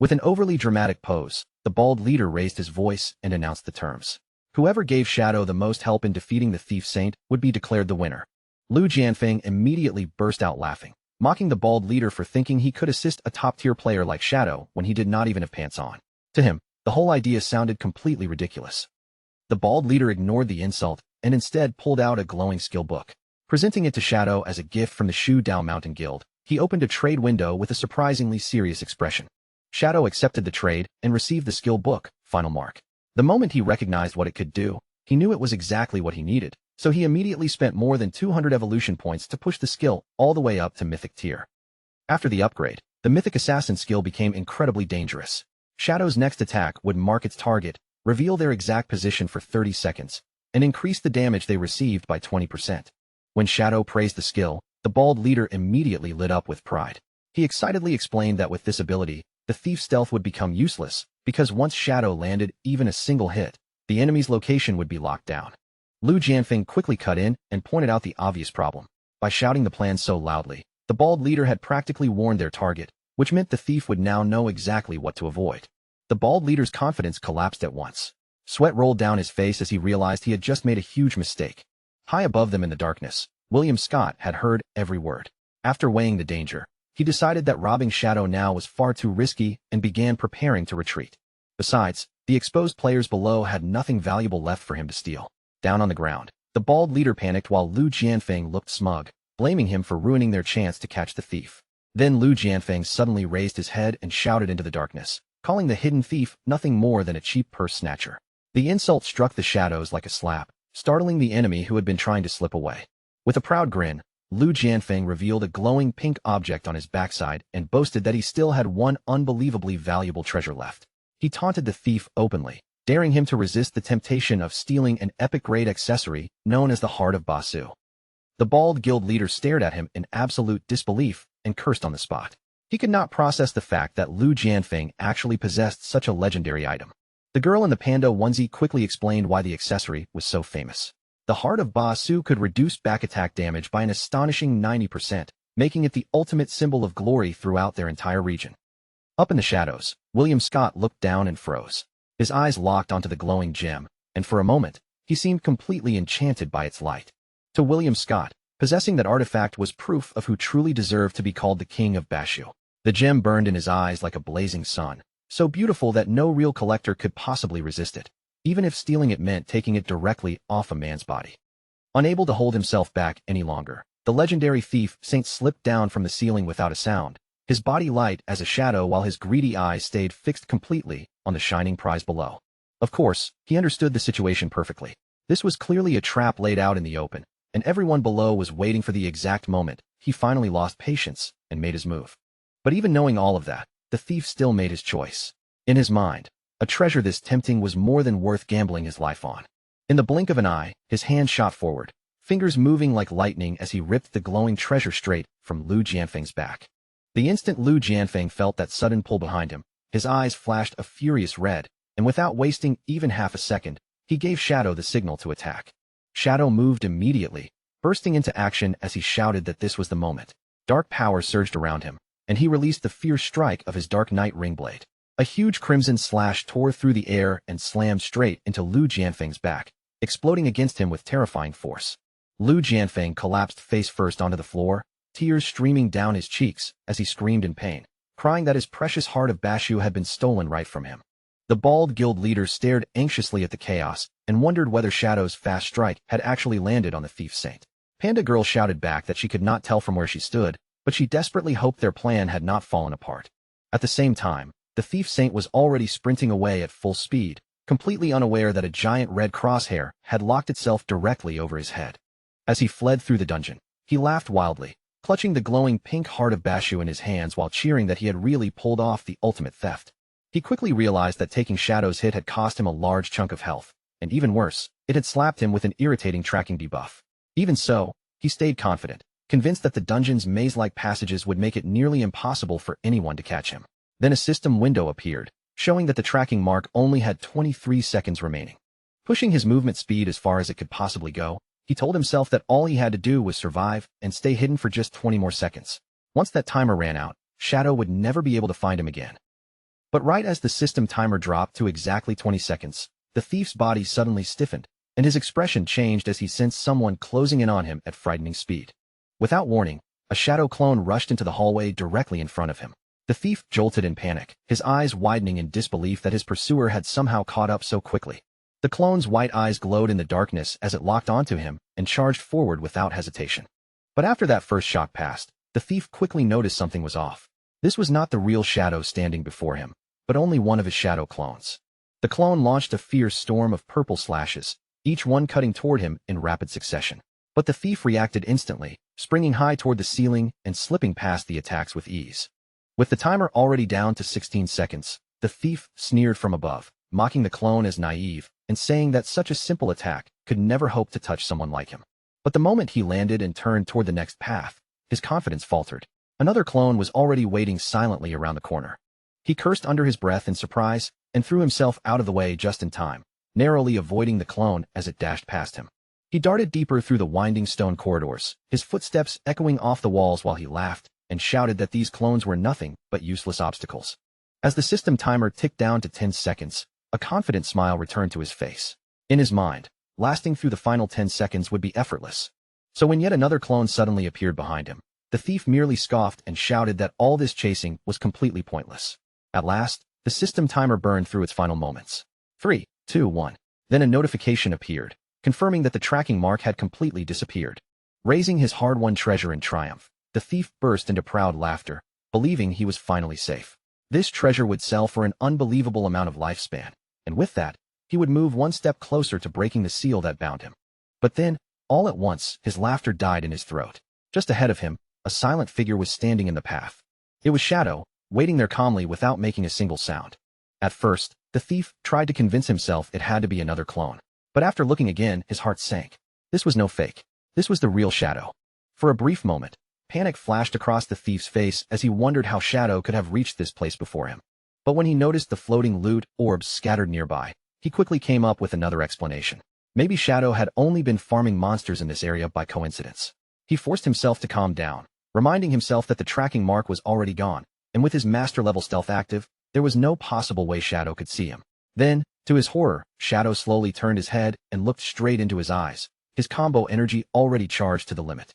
With an overly dramatic pose, the bald leader raised his voice and announced the terms. Whoever gave Shadow the most help in defeating the Thief Saint would be declared the winner. Lu Jianfeng immediately burst out laughing, mocking the bald leader for thinking he could assist a top-tier player like Shadow when he did not even have pants on. To him, the whole idea sounded completely ridiculous. The bald leader ignored the insult and instead pulled out a glowing skill book. Presenting it to Shadow as a gift from the Shu Dao Mountain Guild, he opened a trade window with a surprisingly serious expression. Shadow accepted the trade and received the skill book, Final Mark. The moment he recognized what it could do, he knew it was exactly what he needed, so he immediately spent more than 200 evolution points to push the skill all the way up to Mythic tier. After the upgrade, the Mythic Assassin skill became incredibly dangerous. Shadow's next attack would mark its target, reveal their exact position for 30 seconds, and increase the damage they received by 20%. When Shadow praised the skill, the bald leader immediately lit up with pride. He excitedly explained that with this ability, the thief's stealth would become useless, because once Shadow landed even a single hit, the enemy's location would be locked down. Lu Jianfeng quickly cut in and pointed out the obvious problem. By shouting the plan so loudly, the bald leader had practically warned their target, which meant the thief would now know exactly what to avoid. The bald leader's confidence collapsed at once. Sweat rolled down his face as he realized he had just made a huge mistake. High above them in the darkness, William Scott had heard every word. After weighing the danger, he decided that robbing Shadow now was far too risky and began preparing to retreat. Besides, the exposed players below had nothing valuable left for him to steal. Down on the ground, the bald leader panicked while Lu Jianfeng looked smug, blaming him for ruining their chance to catch the thief. Then Lu Jianfeng suddenly raised his head and shouted into the darkness, calling the hidden thief nothing more than a cheap purse snatcher. The insult struck the shadows like a slap, startling the enemy who had been trying to slip away. With a proud grin, Lu Jianfeng revealed a glowing pink object on his backside and boasted that he still had one unbelievably valuable treasure left. He taunted the thief openly, daring him to resist the temptation of stealing an epic-grade accessory known as the Heart of Basu. The bald guild leader stared at him in absolute disbelief and cursed on the spot. He could not process the fact that Lu Jianfeng actually possessed such a legendary item. The girl in the panda onesie quickly explained why the accessory was so famous. The Heart of Ba Su could reduce back attack damage by an astonishing 90%, making it the ultimate symbol of glory throughout their entire region. Up in the shadows, William Scott looked down and froze. His eyes locked onto the glowing gem, and for a moment, he seemed completely enchanted by its light. To William Scott, possessing that artifact was proof of who truly deserved to be called the King of Bashu. The gem burned in his eyes like a blazing sun, so beautiful that no real collector could possibly resist it, even if stealing it meant taking it directly off a man's body. Unable to hold himself back any longer, the legendary thief Saint slipped down from the ceiling without a sound, his body light as a shadow while his greedy eyes stayed fixed completely on the shining prize below. Of course, he understood the situation perfectly. This was clearly a trap laid out in the open, and everyone below was waiting for the exact moment he finally lost patience and made his move. But even knowing all of that, the thief still made his choice. In his mind, a treasure this tempting was more than worth gambling his life on. In the blink of an eye, his hand shot forward, fingers moving like lightning as he ripped the glowing treasure straight from Lu Jianfeng's back. The instant Lu Jianfeng felt that sudden pull behind him, his eyes flashed a furious red, and without wasting even half a second, he gave Shadow the signal to attack. Shadow moved immediately, bursting into action as he shouted that this was the moment. Dark power surged around him, and he released the fierce strike of his Dark Knight ring blade. A huge crimson slash tore through the air and slammed straight into Lu Jianfeng's back, exploding against him with terrifying force. Lu Jianfeng collapsed face first onto the floor, tears streaming down his cheeks as he screamed in pain, crying that his precious Heart of Bashu had been stolen right from him. The bald guild leader stared anxiously at the chaos and wondered whether Shadow's fast strike had actually landed on the thief saint. Panda Girl shouted back that she could not tell from where she stood, but she desperately hoped their plan had not fallen apart. At the same time, the thief saint was already sprinting away at full speed, completely unaware that a giant red crosshair had locked itself directly over his head. As he fled through the dungeon, he laughed wildly, clutching the glowing pink Heart of Bashu in his hands while cheering that he had really pulled off the ultimate theft. He quickly realized that taking Shadow's hit had cost him a large chunk of health, and even worse, it had slapped him with an irritating tracking debuff. Even so, he stayed confident, convinced that the dungeon's maze-like passages would make it nearly impossible for anyone to catch him. Then a system window appeared, showing that the tracking mark only had 23 seconds remaining. Pushing his movement speed as far as it could possibly go, he told himself that all he had to do was survive and stay hidden for just 20 more seconds. Once that timer ran out, Shadow would never be able to find him again. But right as the system timer dropped to exactly 20 seconds, the thief's body suddenly stiffened, and his expression changed as he sensed someone closing in on him at frightening speed. Without warning, a Shadow clone rushed into the hallway directly in front of him. The thief jolted in panic, his eyes widening in disbelief that his pursuer had somehow caught up so quickly. The clone's white eyes glowed in the darkness as it locked onto him and charged forward without hesitation. But after that first shock passed, the thief quickly noticed something was off. This was not the real Shadow standing before him, but only one of his Shadow clones. The clone launched a fierce storm of purple slashes, each one cutting toward him in rapid succession. But the thief reacted instantly, springing high toward the ceiling and slipping past the attacks with ease. With the timer already down to 16 seconds, the thief sneered from above, mocking the clone as naive and saying that such a simple attack could never hope to touch someone like him. But the moment he landed and turned toward the next path, his confidence faltered. Another clone was already waiting silently around the corner. He cursed under his breath in surprise and threw himself out of the way just in time, narrowly avoiding the clone as it dashed past him. He darted deeper through the winding stone corridors, his footsteps echoing off the walls while he laughed and shouted that these clones were nothing but useless obstacles. As the system timer ticked down to 10 seconds, a confident smile returned to his face. In his mind, lasting through the final 10 seconds would be effortless. So when yet another clone suddenly appeared behind him, the thief merely scoffed and shouted that all this chasing was completely pointless. At last, the system timer burned through its final moments. 3, 2, 1. Then a notification appeared, confirming that the tracking mark had completely disappeared. Raising his hard-won treasure in triumph, the thief burst into proud laughter, believing he was finally safe. This treasure would sell for an unbelievable amount of lifespan, and with that, he would move one step closer to breaking the seal that bound him. But then, all at once, his laughter died in his throat. Just ahead of him, a silent figure was standing in the path. It was Shadow, waiting there calmly without making a single sound. At first, the thief tried to convince himself it had to be another clone. But after looking again, his heart sank. This was no fake. This was the real Shadow. For a brief moment, Panic flashed across the thief's face as he wondered how Shadow could have reached this place before him. But when he noticed the floating loot orbs scattered nearby, he quickly came up with another explanation. Maybe Shadow had only been farming monsters in this area by coincidence. He forced himself to calm down, reminding himself that the tracking mark was already gone, and with his master-level stealth active, there was no possible way Shadow could see him. Then, to his horror, Shadow slowly turned his head and looked straight into his eyes, his combo energy already charged to the limit.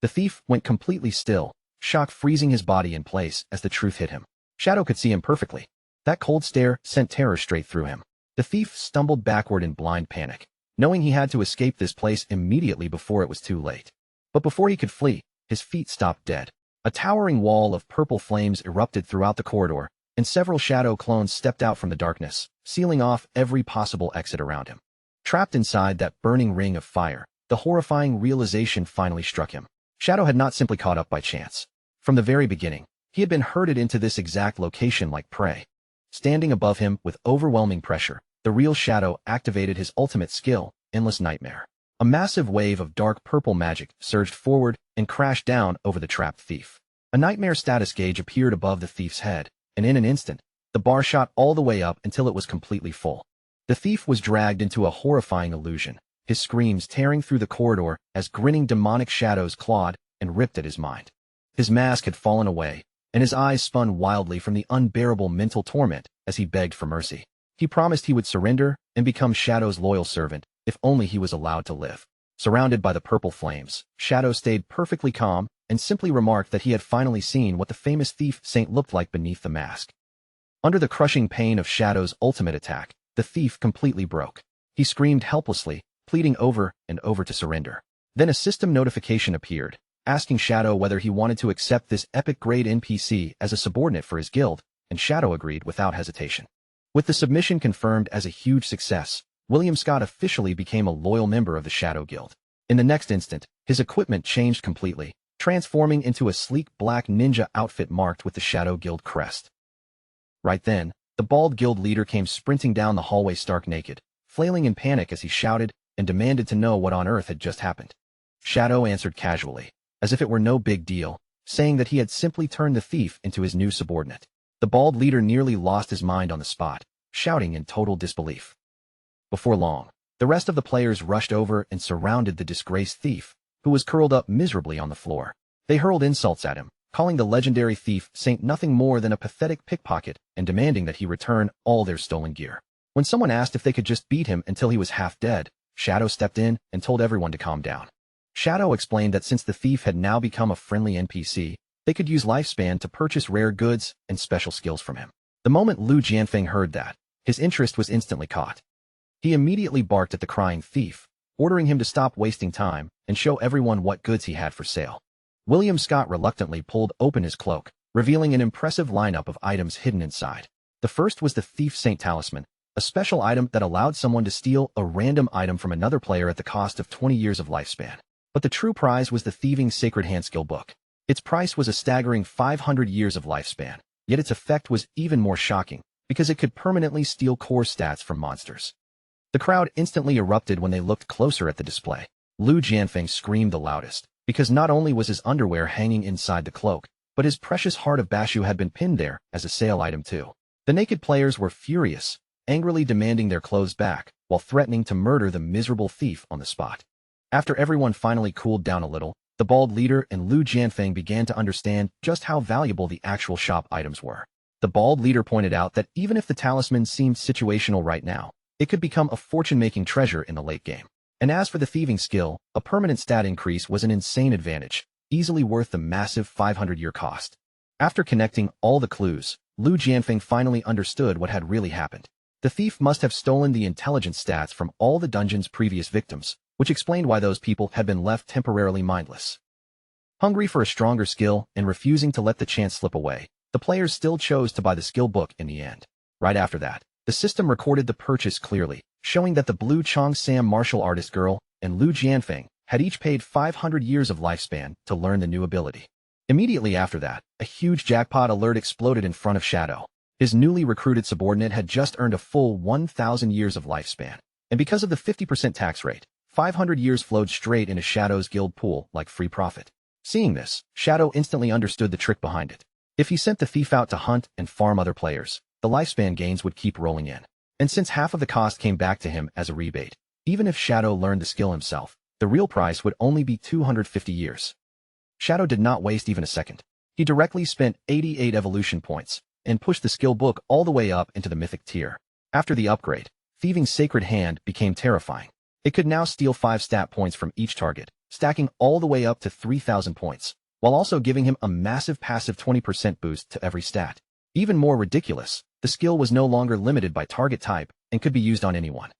The thief went completely still, shock freezing his body in place as the truth hit him. Shadow could see him perfectly. That cold stare sent terror straight through him. The thief stumbled backward in blind panic, knowing he had to escape this place immediately before it was too late. But before he could flee, his feet stopped dead. A towering wall of purple flames erupted throughout the corridor, and several Shadow clones stepped out from the darkness, sealing off every possible exit around him. Trapped inside that burning ring of fire, the horrifying realization finally struck him. Shadow had not simply caught up by chance. From the very beginning, he had been herded into this exact location like prey. Standing above him with overwhelming pressure, the real Shadow activated his ultimate skill, Endless Nightmare. A massive wave of dark purple magic surged forward and crashed down over the trapped thief. A nightmare status gauge appeared above the thief's head, and in an instant, the bar shot all the way up until it was completely full. The thief was dragged into a horrifying illusion, his screams tearing through the corridor as grinning demonic shadows clawed and ripped at his mind. His mask had fallen away, and his eyes spun wildly from the unbearable mental torment as he begged for mercy. He promised he would surrender and become Shadow's loyal servant if only he was allowed to live. Surrounded by the purple flames, Shadow stayed perfectly calm and simply remarked that he had finally seen what the famous thief saint looked like beneath the mask. Under the crushing pain of Shadow's ultimate attack, the thief completely broke. He screamed helplessly, pleading over and over to surrender. Then a system notification appeared, asking Shadow whether he wanted to accept this epic-grade NPC as a subordinate for his guild, and Shadow agreed without hesitation. With the submission confirmed as a huge success, William Scott officially became a loyal member of the Shadow Guild. In the next instant, his equipment changed completely, transforming into a sleek black ninja outfit marked with the Shadow Guild crest. Right then, the bald guild leader came sprinting down the hallway stark naked, flailing in panic as he shouted and demanded to know what on earth had just happened. Shadow answered casually, as if it were no big deal, saying that he had simply turned the thief into his new subordinate. The bald leader nearly lost his mind on the spot, shouting in total disbelief. Before long, the rest of the players rushed over and surrounded the disgraced thief, who was curled up miserably on the floor. They hurled insults at him, calling the legendary thief saint nothing more than a pathetic pickpocket and demanding that he return all their stolen gear. When someone asked if they could just beat him until he was half dead, Shadow stepped in and told everyone to calm down. Shadow explained that since the thief had now become a friendly NPC, they could use lifespan to purchase rare goods and special skills from him. The moment Lu Jianfeng heard that, his interest was instantly caught. He immediately barked at the crying thief, ordering him to stop wasting time and show everyone what goods he had for sale. William Scott reluctantly pulled open his cloak, revealing an impressive lineup of items hidden inside. The first was the Thief Saint Talisman, a special item that allowed someone to steal a random item from another player at the cost of 20 years of lifespan. But the true prize was the Thieving Sacred Hand Skill Book. Its price was a staggering 500 years of lifespan, yet its effect was even more shocking, because it could permanently steal core stats from monsters. The crowd instantly erupted when they looked closer at the display. Lu Jianfeng screamed the loudest, because not only was his underwear hanging inside the cloak, but his precious Heart of Bashu had been pinned there as a sale item too. The naked players were furious, angrily demanding their clothes back, while threatening to murder the miserable thief on the spot. After everyone finally cooled down a little, the bald leader and Lu Jianfeng began to understand just how valuable the actual shop items were. The bald leader pointed out that even if the talisman seemed situational right now, it could become a fortune-making treasure in the late game. And as for the thieving skill, a permanent stat increase was an insane advantage, easily worth the massive 500-year cost. After connecting all the clues, Lu Jianfeng finally understood what had really happened. The thief must have stolen the intelligence stats from all the dungeon's previous victims, which explained why those people had been left temporarily mindless. Hungry for a stronger skill and refusing to let the chance slip away, the players still chose to buy the skill book in the end. Right after that, the system recorded the purchase clearly, showing that the Blue Chong Sam martial artist girl and Lu Jianfeng had each paid 500 years of lifespan to learn the new ability. Immediately after that, a huge jackpot alert exploded in front of Shadow. His newly recruited subordinate had just earned a full 1,000 years of lifespan, and because of the 50% tax rate, 500 years flowed straight into Shadow's guild pool like free profit. Seeing this, Shadow instantly understood the trick behind it. If he sent the thief out to hunt and farm other players, the lifespan gains would keep rolling in. And since half of the cost came back to him as a rebate, even if Shadow learned the skill himself, the real price would only be 250 years. Shadow did not waste even a second. He directly spent 88 evolution points and pushed the skill book all the way up into the mythic tier. After the upgrade, Thieving's Sacred Hand became terrifying. It could now steal 5 stat points from each target, stacking all the way up to 3,000 points, while also giving him a massive passive 20% boost to every stat. Even more ridiculous, the skill was no longer limited by target type and could be used on anyone.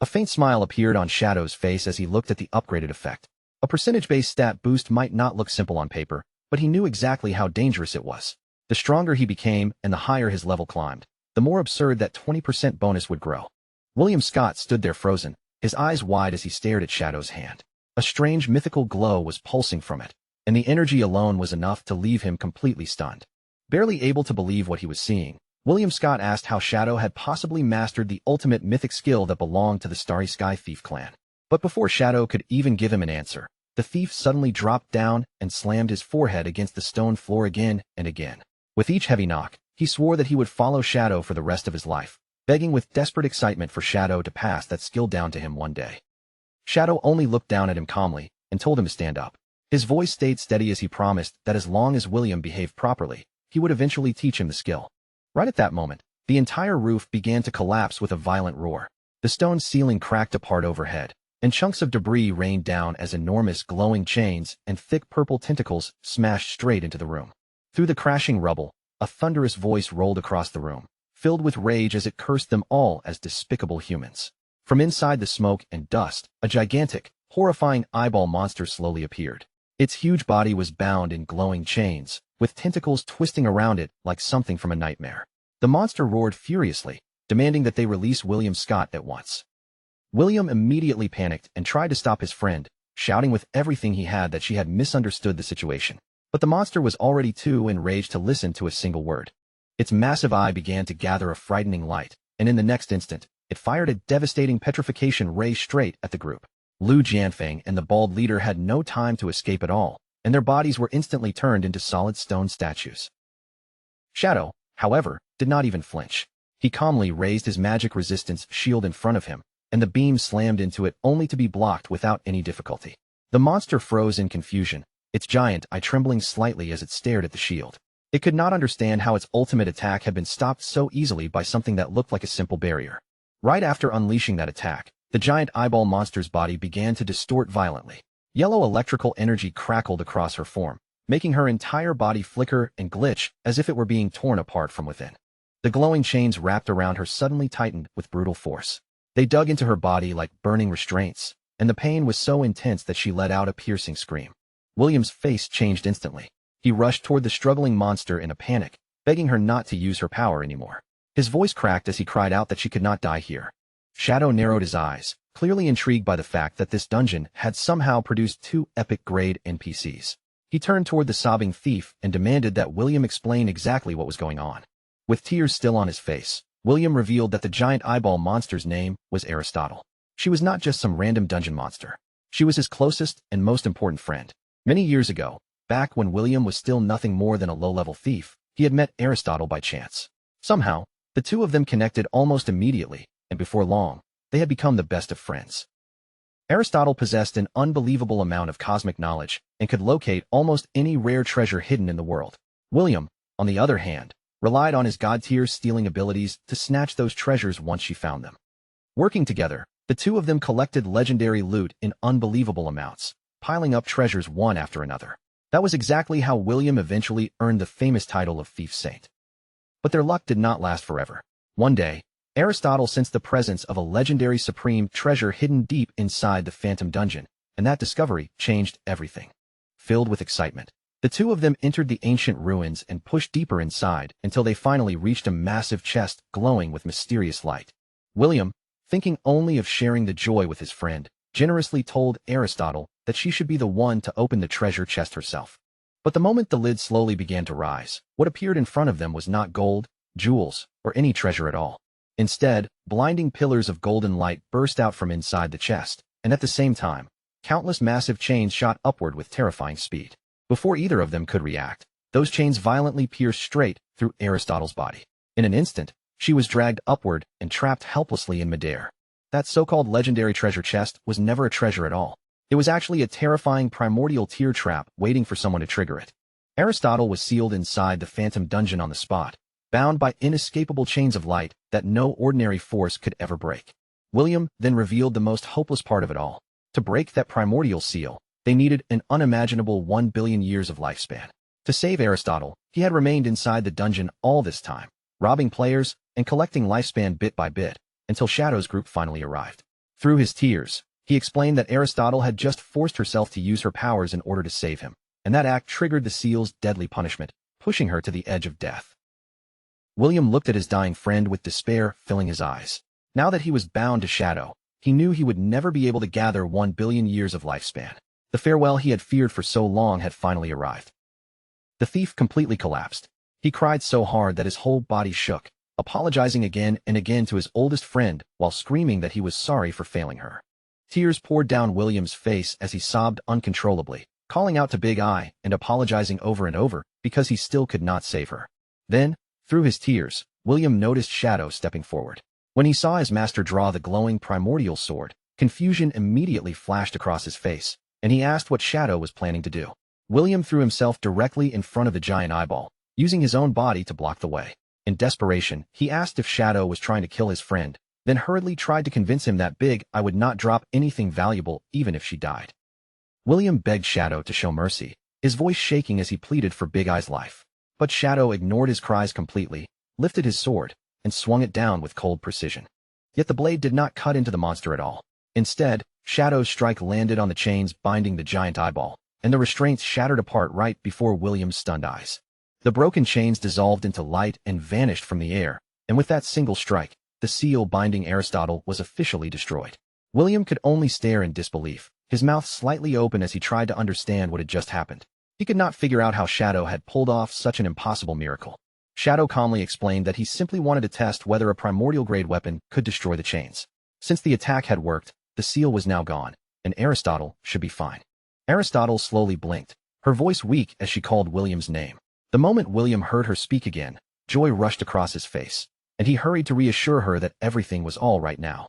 A faint smile appeared on Shadow's face as he looked at the upgraded effect. A percentage-based stat boost might not look simple on paper, but he knew exactly how dangerous it was. The stronger he became and the higher his level climbed, the more absurd that 20% bonus would grow. William Scott stood there frozen, his eyes wide as he stared at Shadow's hand. A strange mythical glow was pulsing from it, and the energy alone was enough to leave him completely stunned. Barely able to believe what he was seeing, William Scott asked how Shadow had possibly mastered the ultimate mythic skill that belonged to the Starry Sky Thief clan. But before Shadow could even give him an answer, the thief suddenly dropped down and slammed his forehead against the stone floor again and again. With each heavy knock, he swore that he would follow Shadow for the rest of his life, begging with desperate excitement for Shadow to pass that skill down to him one day. Shadow only looked down at him calmly and told him to stand up. His voice stayed steady as he promised that as long as William behaved properly, he would eventually teach him the skill. Right at that moment, the entire roof began to collapse with a violent roar. The stone ceiling cracked apart overhead, and chunks of debris rained down as enormous glowing chains and thick purple tentacles smashed straight into the room. Through the crashing rubble, a thunderous voice rolled across the room, filled with rage as it cursed them all as despicable humans. From inside the smoke and dust, a gigantic, horrifying eyeball monster slowly appeared. Its huge body was bound in glowing chains, with tentacles twisting around it like something from a nightmare. The monster roared furiously, demanding that they release William Scott at once. William immediately panicked and tried to stop his friend, shouting with everything he had that she had misunderstood the situation. But the monster was already too enraged to listen to a single word. Its massive eye began to gather a frightening light, and in the next instant, it fired a devastating petrification ray straight at the group. Lu Jianfeng and the bald leader had no time to escape at all, and their bodies were instantly turned into solid stone statues. Shadow, however, did not even flinch. He calmly raised his magic resistance shield in front of him, and the beam slammed into it only to be blocked without any difficulty. The monster froze in confusion, its giant eye trembling slightly as it stared at the shield. It could not understand how its ultimate attack had been stopped so easily by something that looked like a simple barrier. Right after unleashing that attack, the giant eyeball monster's body began to distort violently. Yellow electrical energy crackled across her form, making her entire body flicker and glitch as if it were being torn apart from within. The glowing chains wrapped around her suddenly tightened with brutal force. They dug into her body like burning restraints, and the pain was so intense that she let out a piercing scream. William's face changed instantly. He rushed toward the struggling monster in a panic, begging her not to use her power anymore. His voice cracked as he cried out that she could not die here. Shadow narrowed his eyes, clearly intrigued by the fact that this dungeon had somehow produced 2 epic-grade NPCs. He turned toward the sobbing thief and demanded that William explain exactly what was going on. With tears still on his face, William revealed that the giant eyeball monster's name was Aristotle. She was not just some random dungeon monster. She was his closest and most important friend. Many years ago, back when William was still nothing more than a low-level thief, he had met Aristotle by chance. Somehow, the two of them connected almost immediately, and before long, they had become the best of friends. Aristotle possessed an unbelievable amount of cosmic knowledge and could locate almost any rare treasure hidden in the world. William, on the other hand, relied on his god-tier stealing abilities to snatch those treasures once she found them. Working together, the two of them collected legendary loot in unbelievable amounts, piling up treasures one after another. That was exactly how William eventually earned the famous title of Thief Saint. But their luck did not last forever. One day, Aristotle sensed the presence of a legendary supreme treasure hidden deep inside the Phantom Dungeon, and that discovery changed everything. Filled with excitement, the two of them entered the ancient ruins and pushed deeper inside until they finally reached a massive chest glowing with mysterious light. William, thinking only of sharing the joy with his friend, generously told Aristotle that she should be the one to open the treasure chest herself. But the moment the lid slowly began to rise, what appeared in front of them was not gold, jewels, or any treasure at all. Instead, blinding pillars of golden light burst out from inside the chest, and at the same time, Countless massive chains shot upward with terrifying speed. Before either of them could react, those chains violently pierced straight through Aristotle's body. In an instant, she was dragged upward and trapped helplessly in midair. That so-called legendary treasure chest was never a treasure at all. It was actually a terrifying primordial tear trap waiting for someone to trigger it. Aristotle was sealed inside the phantom dungeon on the spot, bound by inescapable chains of light that no ordinary force could ever break. William then revealed the most hopeless part of it all. To break that primordial seal, they needed an unimaginable 1 billion years of lifespan. To save Aristotle, he had remained inside the dungeon all this time, robbing players and collecting lifespan bit by bit, until Shadow's group finally arrived. Through his tears, he explained that Aristotle had just forced herself to use her powers in order to save him, and that act triggered the seal's deadly punishment, pushing her to the edge of death. William looked at his dying friend with despair filling his eyes. Now that he was bound to Shadow, he knew he would never be able to gather 1 billion years of lifespan. The farewell he had feared for so long had finally arrived. The thief completely collapsed. He cried so hard that his whole body shook, apologizing again and again to his oldest friend while screaming that he was sorry for failing her. Tears poured down William's face as he sobbed uncontrollably, calling out to Big Eye and apologizing over and over because he still could not save her. Then, through his tears, William noticed Shadow stepping forward. When he saw his master draw the glowing primordial sword, confusion immediately flashed across his face, and he asked what Shadow was planning to do. William threw himself directly in front of the giant eyeball, using his own body to block the way. In desperation, he asked if Shadow was trying to kill his friend, then hurriedly tried to convince him that Big Eye would not drop anything valuable even if she died. William begged Shadow to show mercy, his voice shaking as he pleaded for Big Eye's life. But Shadow ignored his cries completely, lifted his sword, and swung it down with cold precision. Yet the blade did not cut into the monster at all. Instead, Shadow's strike landed on the chains binding the giant eyeball, and the restraints shattered apart right before William's stunned eyes. The broken chains dissolved into light and vanished from the air, and with that single strike, the seal binding Aristotle was officially destroyed. William could only stare in disbelief, his mouth slightly open as he tried to understand what had just happened. He could not figure out how Shadow had pulled off such an impossible miracle. Shadow calmly explained that he simply wanted to test whether a primordial-grade weapon could destroy the chains. Since the attack had worked, the seal was now gone, and Aristotle should be fine. Aristotle slowly blinked, her voice weak as she called William's name. The moment William heard her speak again, joy rushed across his face, and he hurried to reassure her that everything was all right now.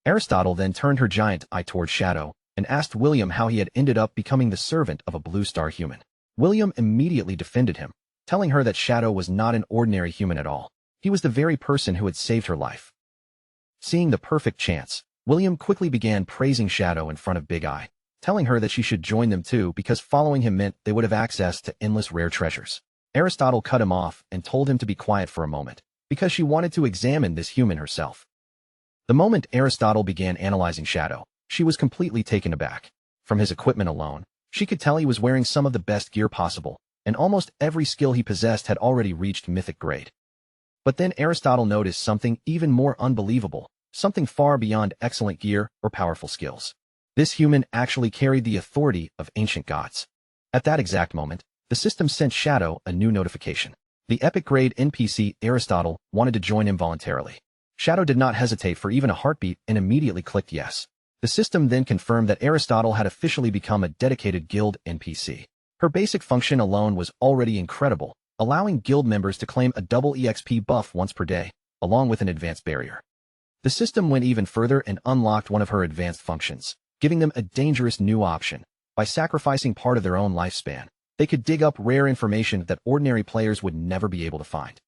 Aristotle then turned her giant eye toward Shadow and asked William how he had ended up becoming the servant of a blue star human. William immediately defended him, telling her that Shadow was not an ordinary human at all. He was the very person who had saved her life. Seeing the perfect chance, William quickly began praising Shadow in front of Big Eye, telling her that she should join them too because following him meant they would have access to endless rare treasures. Aristotle cut him off and told him to be quiet for a moment, because she wanted to examine this human herself. The moment Aristotle began analyzing Shadow, she was completely taken aback. From his equipment alone, she could tell he was wearing some of the best gear possible, and almost every skill he possessed had already reached mythic grade. But then Aristotle noticed something even more unbelievable, something far beyond excellent gear or powerful skills. This human actually carried the authority of ancient gods. At that exact moment, the system sent Shadow a new notification. The epic-grade NPC Aristotle wanted to join him voluntarily. Shadow did not hesitate for even a heartbeat and immediately clicked yes. The system then confirmed that Aristotle had officially become a dedicated guild NPC. Her basic function alone was already incredible, allowing guild members to claim a double EXP buff once per day, along with an advanced barrier. The system went even further and unlocked one of her advanced functions, giving them a dangerous new option. By sacrificing part of their own lifespan, they could dig up rare information that ordinary players would never be able to find.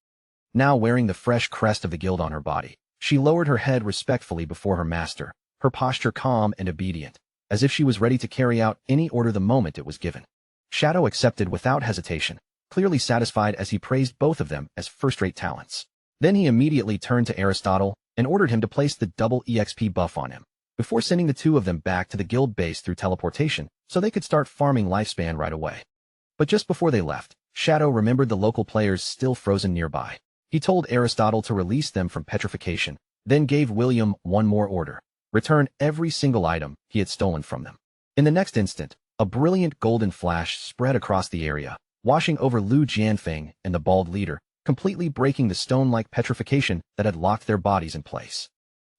Now wearing the fresh crest of the guild on her body, she lowered her head respectfully before her master, her posture calm and obedient, as if she was ready to carry out any order the moment it was given. Shadow accepted without hesitation, clearly satisfied as he praised both of them as first-rate talents. Then he immediately turned to Aristotle and ordered him to place the double EXP buff on him, before sending the two of them back to the guild base through teleportation so they could start farming lifespan right away. But just before they left, Shadow remembered the local players still frozen nearby. He told Aristotle to release them from petrification, then gave William one more order: return every single item he had stolen from them. In the next instant, a brilliant golden flash spread across the area, washing over Lu Jianfeng and the bald leader, completely breaking the stone-like petrification that had locked their bodies in place.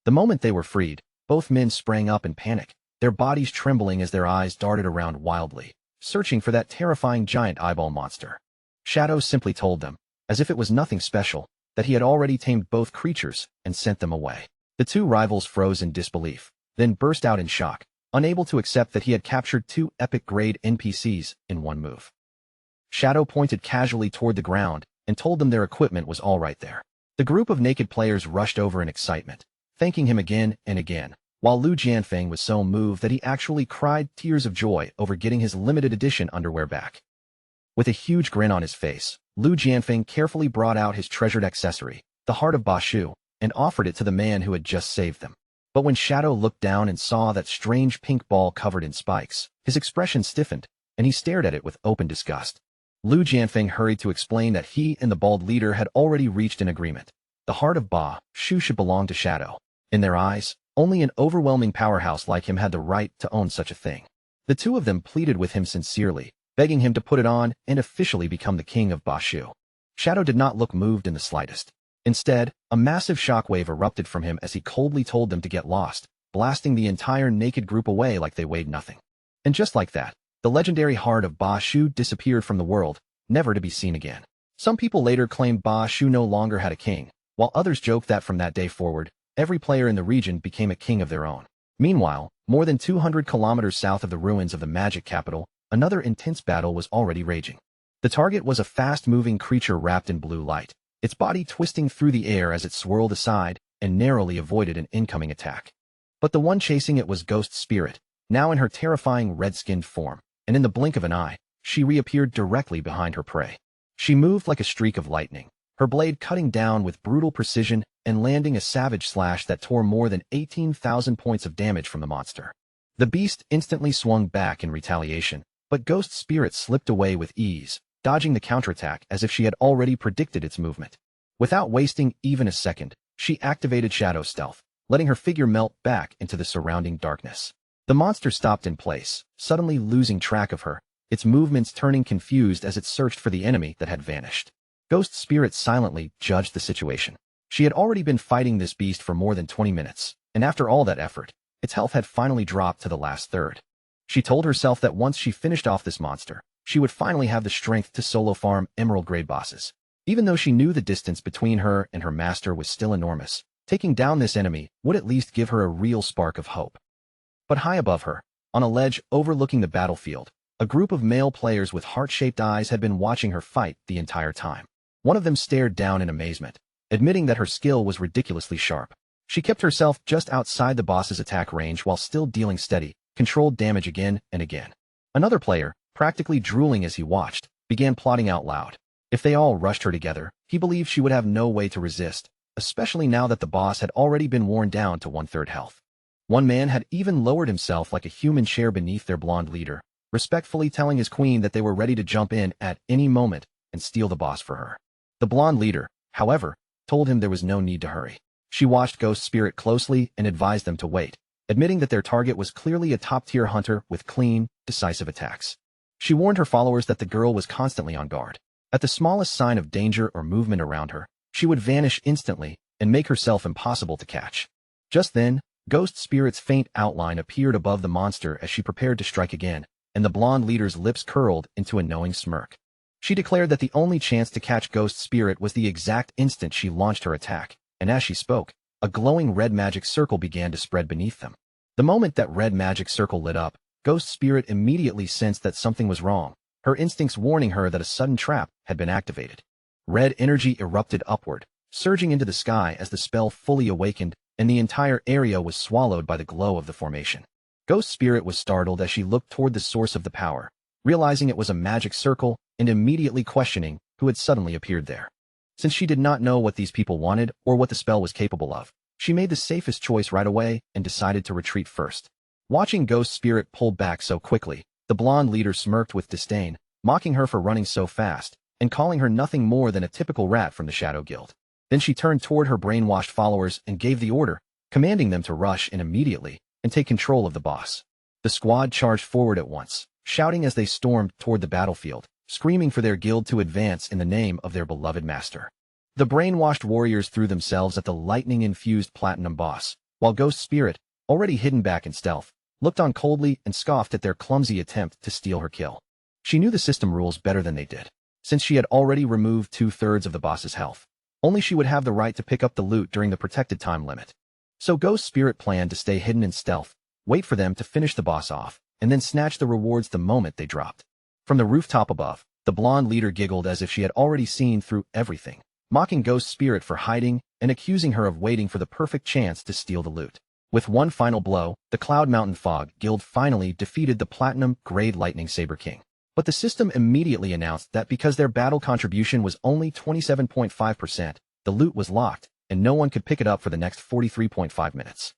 The moment they were freed, both men sprang up in panic. their bodies trembling as their eyes darted around wildly, searching for that terrifying giant eyeball monster. Shadow simply told them, as if it was nothing special, that he had already tamed both creatures and sent them away. The two rivals froze in disbelief, then burst out in shock, unable to accept that he had captured two epic-grade NPCs in one move. Shadow pointed casually toward the ground and told them their equipment was all right there. The group of naked players rushed over in excitement, thanking him again and again, while Lu Jianfeng was so moved that he actually cried tears of joy over getting his limited edition underwear back. With a huge grin on his face, Lu Jianfeng carefully brought out his treasured accessory, the heart of Ba Shu, and offered it to the man who had just saved them. But when Shadow looked down and saw that strange pink ball covered in spikes, his expression stiffened, and he stared at it with open disgust. Lu Jianfeng hurried to explain that he and the bald leader had already reached an agreement. The heart of Ba Shu should belong to Shadow. In their eyes, only an overwhelming powerhouse like him had the right to own such a thing. The two of them pleaded with him sincerely, begging him to put it on and officially become the king of Ba Shu. Shadow did not look moved in the slightest. Instead, a massive shockwave erupted from him as he coldly told them to get lost, blasting the entire naked group away like they weighed nothing. And just like that, the legendary heart of Ba Shu disappeared from the world, never to be seen again. Some people later claimed Ba Shu no longer had a king, while others joked that from that day forward, every player in the region became a king of their own. Meanwhile, more than 200 kilometers south of the ruins of the magic capital, another intense battle was already raging. The target was a fast-moving creature wrapped in blue light, its body twisting through the air as it swirled aside and narrowly avoided an incoming attack. But the one chasing it was Ghost Spirit, now in her terrifying red-skinned form, and in the blink of an eye, she reappeared directly behind her prey. She moved like a streak of lightning, her blade cutting down with brutal precision and landing a savage slash that tore more than 18,000 points of damage from the monster. The beast instantly swung back in retaliation, but Ghost Spirit slipped away with ease, dodging the counterattack as if she had already predicted its movement. Without wasting even a second, she activated Shadow Stealth, letting her figure melt back into the surrounding darkness. The monster stopped in place, suddenly losing track of her, its movements turning confused as it searched for the enemy that had vanished. Ghost Spirit silently judged the situation. She had already been fighting this beast for more than 20 minutes, and after all that effort, its health had finally dropped to the last third. She told herself that once she finished off this monster, she would finally have the strength to solo farm emerald-grade bosses. Even though she knew the distance between her and her master was still enormous, taking down this enemy would at least give her a real spark of hope. But high above her, on a ledge overlooking the battlefield, a group of male players with heart-shaped eyes had been watching her fight the entire time. One of them stared down in amazement, admitting that her skill was ridiculously sharp. She kept herself just outside the boss's attack range while still dealing steady, controlled damage again and again. Another player, practically drooling as he watched, began plotting out loud. If they all rushed her together, he believed she would have no way to resist, especially now that the boss had already been worn down to 1/3 health. One man had even lowered himself like a human chair beneath their blonde leader, respectfully telling his queen that they were ready to jump in at any moment and steal the boss for her. The blonde leader, however, told him there was no need to hurry. She watched Ghost Spirit closely and advised them to wait, admitting that their target was clearly a top-tier hunter with clean, decisive attacks. She warned her followers that the girl was constantly on guard. At the smallest sign of danger or movement around her, she would vanish instantly and make herself impossible to catch. Just then, Ghost Spirit's faint outline appeared above the monster as she prepared to strike again, and the blonde leader's lips curled into a knowing smirk. She declared that the only chance to catch Ghost Spirit was the exact instant she launched her attack, and as she spoke, a glowing red magic circle began to spread beneath them. The moment that red magic circle lit up, Ghost Spirit immediately sensed that something was wrong, her instincts warning her that a sudden trap had been activated. Red energy erupted upward, surging into the sky as the spell fully awakened, and the entire area was swallowed by the glow of the formation. Ghost Spirit was startled as she looked toward the source of the power, realizing it was a magic circle and immediately questioning who had suddenly appeared there. Since she did not know what these people wanted or what the spell was capable of, she made the safest choice right away and decided to retreat first. Watching Ghost Spirit pull back so quickly, the blonde leader smirked with disdain, mocking her for running so fast, and calling her nothing more than a typical rat from the Shadow Guild. Then she turned toward her brainwashed followers and gave the order, commanding them to rush in immediately and take control of the boss. The squad charged forward at once, shouting as they stormed toward the battlefield, screaming for their guild to advance in the name of their beloved master. The brainwashed warriors threw themselves at the lightning-infused platinum boss, while Ghost Spirit, already hidden back in stealth, looked on coldly and scoffed at their clumsy attempt to steal her kill. She knew the system rules better than they did, since she had already removed 2/3 of the boss's health. Only she would have the right to pick up the loot during the protected time limit. So Ghost Spirit planned to stay hidden in stealth, wait for them to finish the boss off, and then snatch the rewards the moment they dropped. From the rooftop above, the blonde leader giggled as if she had already seen through everything, mocking Ghost Spirit for hiding and accusing her of waiting for the perfect chance to steal the loot. With one final blow, the Cloud Mountain Fog Guild finally defeated the Platinum Grade Lightning Saber King. But the system immediately announced that because their battle contribution was only 27.5%, the loot was locked, and no one could pick it up for the next 43.5 minutes.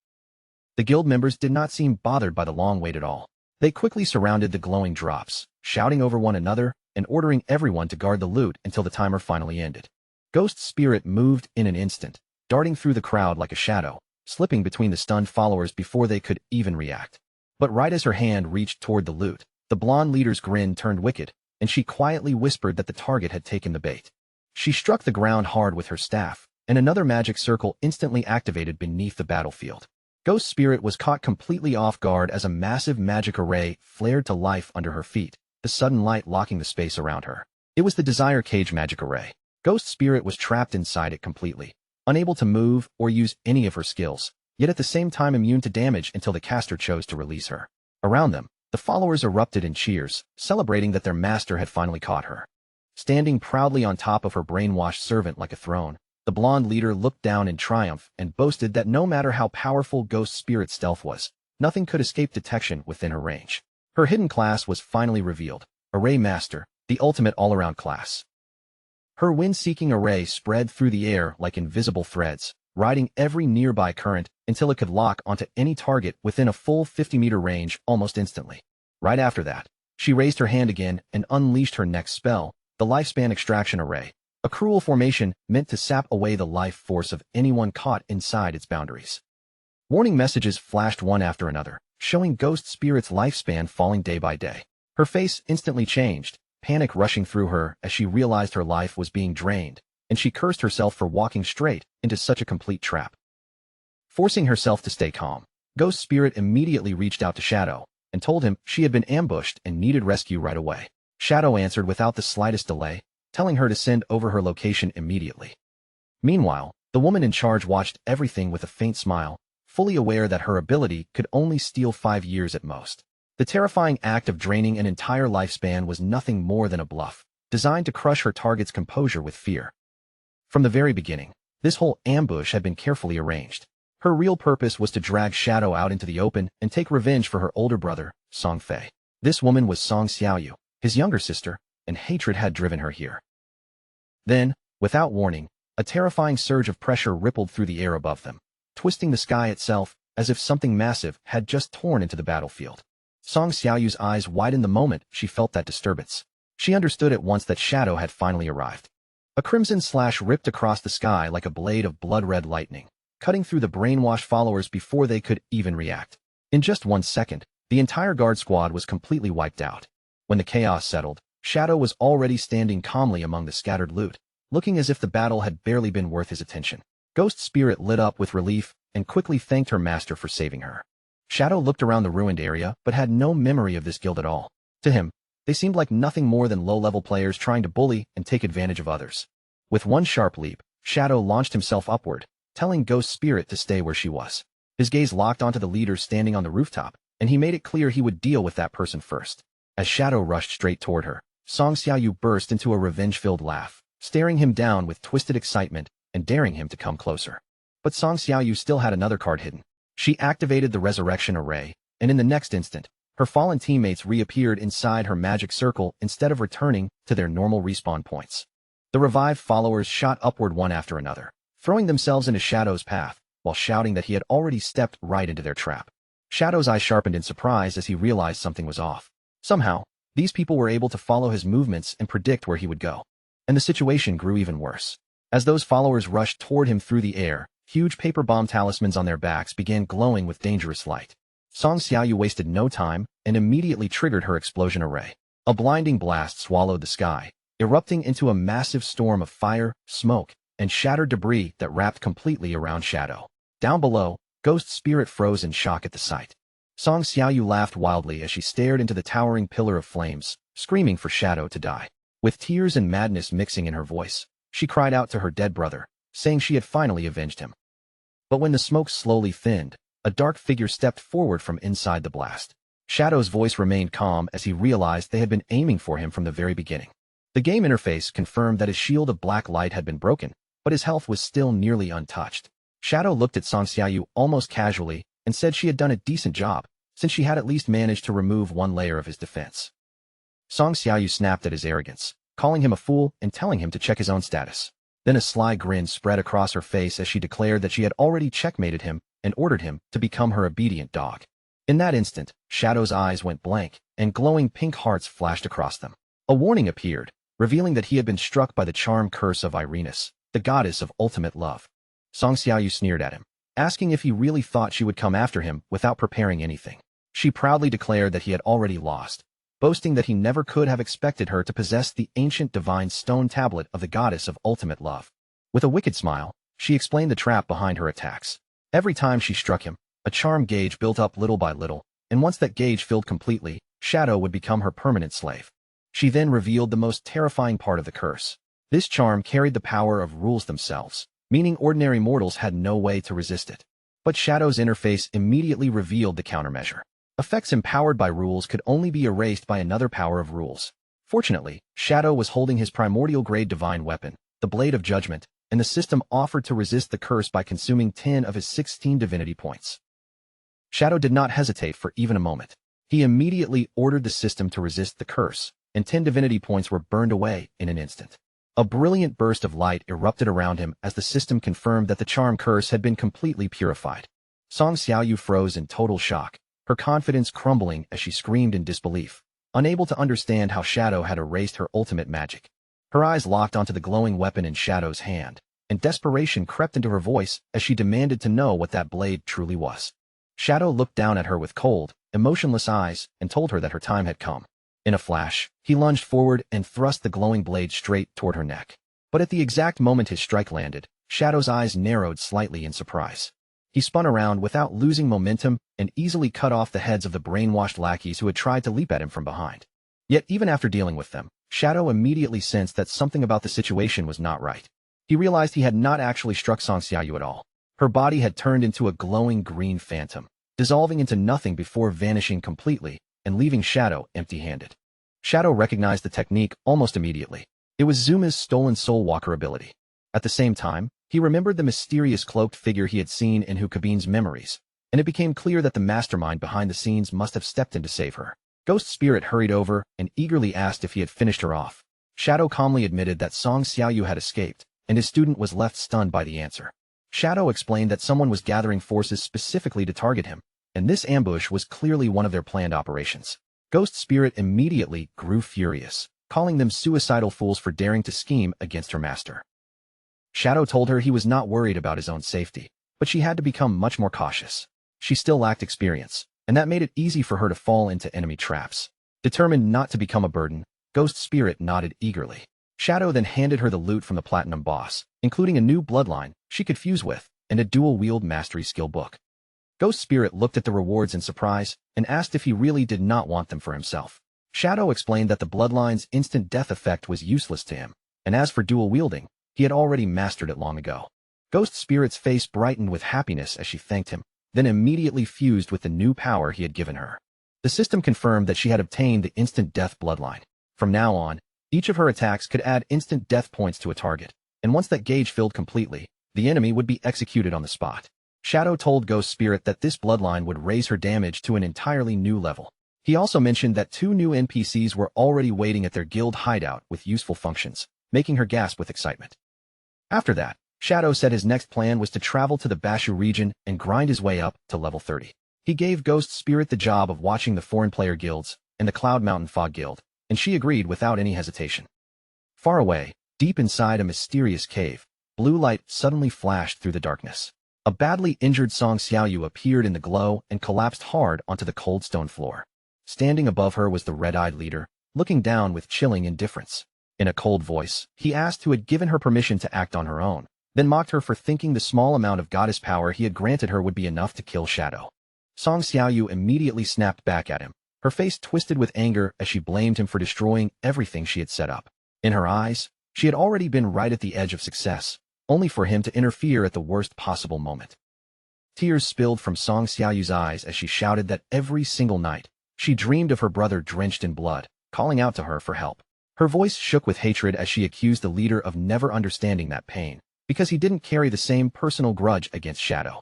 The guild members did not seem bothered by the long wait at all. They quickly surrounded the glowing drops, shouting over one another and ordering everyone to guard the loot until the timer finally ended. Ghost Spirit moved in an instant, darting through the crowd like a shadow, slipping between the stunned followers before they could even react. But right as her hand reached toward the loot, the blonde leader's grin turned wicked, and she quietly whispered that the target had taken the bait. She struck the ground hard with her staff, and another magic circle instantly activated beneath the battlefield. Ghost Spirit was caught completely off guard as a massive magic array flared to life under her feet, the sudden light locking the space around her. It was the Desire Cage magic array. Ghost Spirit was trapped inside it completely, unable to move or use any of her skills, yet at the same time immune to damage until the caster chose to release her. Around them, the followers erupted in cheers, celebrating that their master had finally caught her. Standing proudly on top of her brainwashed servant like a throne, the blonde leader looked down in triumph and boasted that no matter how powerful Ghost Spirit's stealth was, nothing could escape detection within her range. Her hidden class was finally revealed, Array Master, the ultimate all-around class. Her wind-seeking array spread through the air like invisible threads, riding every nearby current until it could lock onto any target within a full 50-meter range almost instantly. Right after that, she raised her hand again and unleashed her next spell, the Lifespan Extraction Array, a cruel formation meant to sap away the life force of anyone caught inside its boundaries. Warning messages flashed one after another, showing Ghost Spirit's lifespan falling day by day. Her face instantly changed, panic rushing through her as she realized her life was being drained, and she cursed herself for walking straight into such a complete trap. Forcing herself to stay calm, Ghost Spirit immediately reached out to Shadow and told him she had been ambushed and needed rescue right away. Shadow answered without the slightest delay, telling her to send over her location immediately. Meanwhile, the woman in charge watched everything with a faint smile, fully aware that her ability could only steal 5 years at most. The terrifying act of draining an entire lifespan was nothing more than a bluff, designed to crush her target's composure with fear. From the very beginning, this whole ambush had been carefully arranged. Her real purpose was to drag Shadow out into the open and take revenge for her older brother, Song Fei. This woman was Song Xiaoyu, his younger sister, and hatred had driven her here. Then, without warning, a terrifying surge of pressure rippled through the air above them, twisting the sky itself as if something massive had just torn into the battlefield. Song Xiaoyu's eyes widened the moment she felt that disturbance. She understood at once that Shadow had finally arrived. A crimson slash ripped across the sky like a blade of blood-red lightning, cutting through the brainwashed followers before they could even react. In just 1 second, the entire guard squad was completely wiped out. When the chaos settled, Shadow was already standing calmly among the scattered loot, looking as if the battle had barely been worth his attention. Ghost Spirit lit up with relief and quickly thanked her master for saving her. Shadow looked around the ruined area but had no memory of this guild at all. To him, they seemed like nothing more than low-level players trying to bully and take advantage of others. With one sharp leap, Shadow launched himself upward, telling Ghost Spirit to stay where she was. His gaze locked onto the leader standing on the rooftop, and he made it clear he would deal with that person first. As Shadow rushed straight toward her, Song Xiaoyu burst into a revenge-filled laugh, staring him down with twisted excitement and daring him to come closer. But Song Xiaoyu still had another card hidden. She activated the Resurrection Array, and in the next instant, her fallen teammates reappeared inside her magic circle instead of returning to their normal respawn points. The revived followers shot upward one after another, throwing themselves into Shadow's path, while shouting that he had already stepped right into their trap. Shadow's eyes sharpened in surprise as he realized something was off. Somehow, these people were able to follow his movements and predict where he would go. And the situation grew even worse. As those followers rushed toward him through the air, huge paper bomb talismans on their backs began glowing with dangerous light. Song Xiaoyu wasted no time and immediately triggered her explosion array. A blinding blast swallowed the sky, erupting into a massive storm of fire, smoke, and shattered debris that wrapped completely around Shadow. Down below, Ghost Spirit froze in shock at the sight. Song Xiaoyu laughed wildly as she stared into the towering pillar of flames, screaming for Shadow to die. With tears and madness mixing in her voice, she cried out to her dead brother, saying she had finally avenged him. But when the smoke slowly thinned, a dark figure stepped forward from inside the blast. Shadow's voice remained calm as he realized they had been aiming for him from the very beginning. The game interface confirmed that his shield of black light had been broken, but his health was still nearly untouched. Shadow looked at Song Xiaoyu almost casually and said she had done a decent job, since she had at least managed to remove one layer of his defense. Song Xiaoyu snapped at his arrogance, calling him a fool and telling him to check his own status. Then a sly grin spread across her face as she declared that she had already checkmated him and ordered him to become her obedient dog. In that instant, Shadow's eyes went blank, and glowing pink hearts flashed across them. A warning appeared, revealing that he had been struck by the charm curse of Irenas, the goddess of ultimate love. Song Xiaoyu sneered at him, asking if he really thought she would come after him without preparing anything. She proudly declared that he had already lost, boasting that he never could have expected her to possess the ancient divine stone tablet of the goddess of ultimate love. With a wicked smile, she explained the trap behind her attacks. Every time she struck him, a charm gauge built up little by little, and once that gauge filled completely, Shadow would become her permanent slave. She then revealed the most terrifying part of the curse. This charm carried the power of rules themselves, meaning ordinary mortals had no way to resist it. But Shadow's interface immediately revealed the countermeasure. Effects empowered by rules could only be erased by another power of rules. Fortunately, Shadow was holding his primordial-grade divine weapon, the Blade of Judgment, and the system offered to resist the curse by consuming 10 of his 16 divinity points. Shadow did not hesitate for even a moment. He immediately ordered the system to resist the curse, and 10 divinity points were burned away in an instant. A brilliant burst of light erupted around him as the system confirmed that the charm curse had been completely purified. Song Xiaoyu froze in total shock, her confidence crumbling as she screamed in disbelief, unable to understand how Shadow had erased her ultimate magic. Her eyes locked onto the glowing weapon in Shadow's hand, and desperation crept into her voice as she demanded to know what that blade truly was. Shadow looked down at her with cold, emotionless eyes and told her that her time had come. In a flash, he lunged forward and thrust the glowing blade straight toward her neck. But at the exact moment his strike landed, Shadow's eyes narrowed slightly in surprise. He spun around without losing momentum and easily cut off the heads of the brainwashed lackeys who had tried to leap at him from behind. Yet even after dealing with them, Shadow immediately sensed that something about the situation was not right. He realized he had not actually struck Song Xiaoyu at all. Her body had turned into a glowing green phantom, dissolving into nothing before vanishing completely and leaving Shadow empty-handed. Shadow recognized the technique almost immediately. It was Zuma's stolen Soul Walker ability. At the same time, he remembered the mysterious cloaked figure he had seen in Hukabin's memories, and it became clear that the mastermind behind the scenes must have stepped in to save her. Ghost Spirit hurried over and eagerly asked if he had finished her off. Shadow calmly admitted that Song Xiaoyu had escaped, and his student was left stunned by the answer. Shadow explained that someone was gathering forces specifically to target him, and this ambush was clearly one of their planned operations. Ghost Spirit immediately grew furious, calling them suicidal fools for daring to scheme against her master. Shadow told her he was not worried about his own safety, but she had to become much more cautious. She still lacked experience, and that made it easy for her to fall into enemy traps. Determined not to become a burden, Ghost Spirit nodded eagerly. Shadow then handed her the loot from the Platinum Boss, including a new bloodline she could fuse with, and a dual-wield mastery skill book. Ghost Spirit looked at the rewards in surprise and asked if he really did not want them for himself. Shadow explained that the bloodline's instant death effect was useless to him, and as for dual-wielding, he had already mastered it long ago. Ghost Spirit's face brightened with happiness as she thanked him, then immediately fused with the new power he had given her. The system confirmed that she had obtained the instant death bloodline. From now on, each of her attacks could add instant death points to a target, and once that gauge filled completely, the enemy would be executed on the spot. Shadow told Ghost Spirit that this bloodline would raise her damage to an entirely new level. He also mentioned that 2 new NPCs were already waiting at their guild hideout with useful functions, making her gasp with excitement. After that, Shadow said his next plan was to travel to the Bashu region and grind his way up to level 30. He gave Ghost Spirit the job of watching the foreign player guilds and the Cloud Mountain Fog Guild, and she agreed without any hesitation. Far away, deep inside a mysterious cave, blue light suddenly flashed through the darkness. A badly injured Song Xiaoyu appeared in the glow and collapsed hard onto the cold stone floor. Standing above her was the red-eyed leader, looking down with chilling indifference. In a cold voice, he asked who had given her permission to act on her own, then mocked her for thinking the small amount of goddess power he had granted her would be enough to kill Shadow. Song Xiaoyu immediately snapped back at him, her face twisted with anger as she blamed him for destroying everything she had set up. In her eyes, she had already been right at the edge of success, only for him to interfere at the worst possible moment. Tears spilled from Song Xiaoyu's eyes as she shouted that every single night, she dreamed of her brother drenched in blood, calling out to her for help. Her voice shook with hatred as she accused the leader of never understanding that pain, because he didn't carry the same personal grudge against Shadow.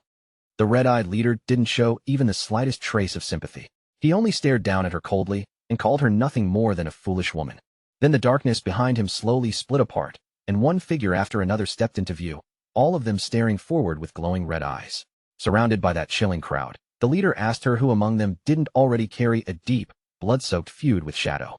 The red-eyed leader didn't show even the slightest trace of sympathy. He only stared down at her coldly and called her nothing more than a foolish woman. Then the darkness behind him slowly split apart, and one figure after another stepped into view, all of them staring forward with glowing red eyes. Surrounded by that chilling crowd, the leader asked her who among them didn't already carry a deep, blood-soaked feud with Shadow.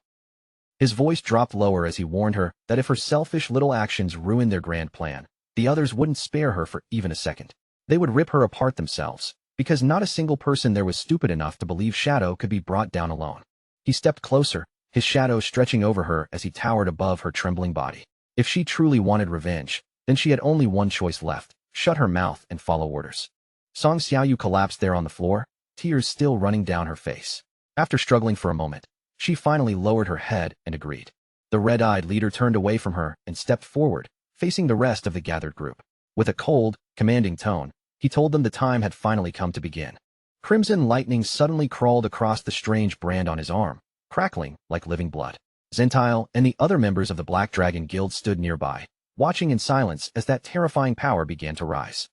His voice dropped lower as he warned her that if her selfish little actions ruined their grand plan, the others wouldn't spare her for even a second. They would rip her apart themselves, because not a single person there was stupid enough to believe Shadow could be brought down alone. He stepped closer, his shadow stretching over her as he towered above her trembling body. If she truly wanted revenge, then she had only one choice left: shut her mouth and follow orders. Song Xiaoyu collapsed there on the floor, tears still running down her face. After struggling for a moment, she finally lowered her head and agreed. The red-eyed leader turned away from her and stepped forward, facing the rest of the gathered group. With a cold, commanding tone, he told them the time had finally come to begin. Crimson lightning suddenly crawled across the strange brand on his arm, crackling like living blood. Zentile and the other members of the Black Dragon Guild stood nearby, watching in silence as that terrifying power began to rise.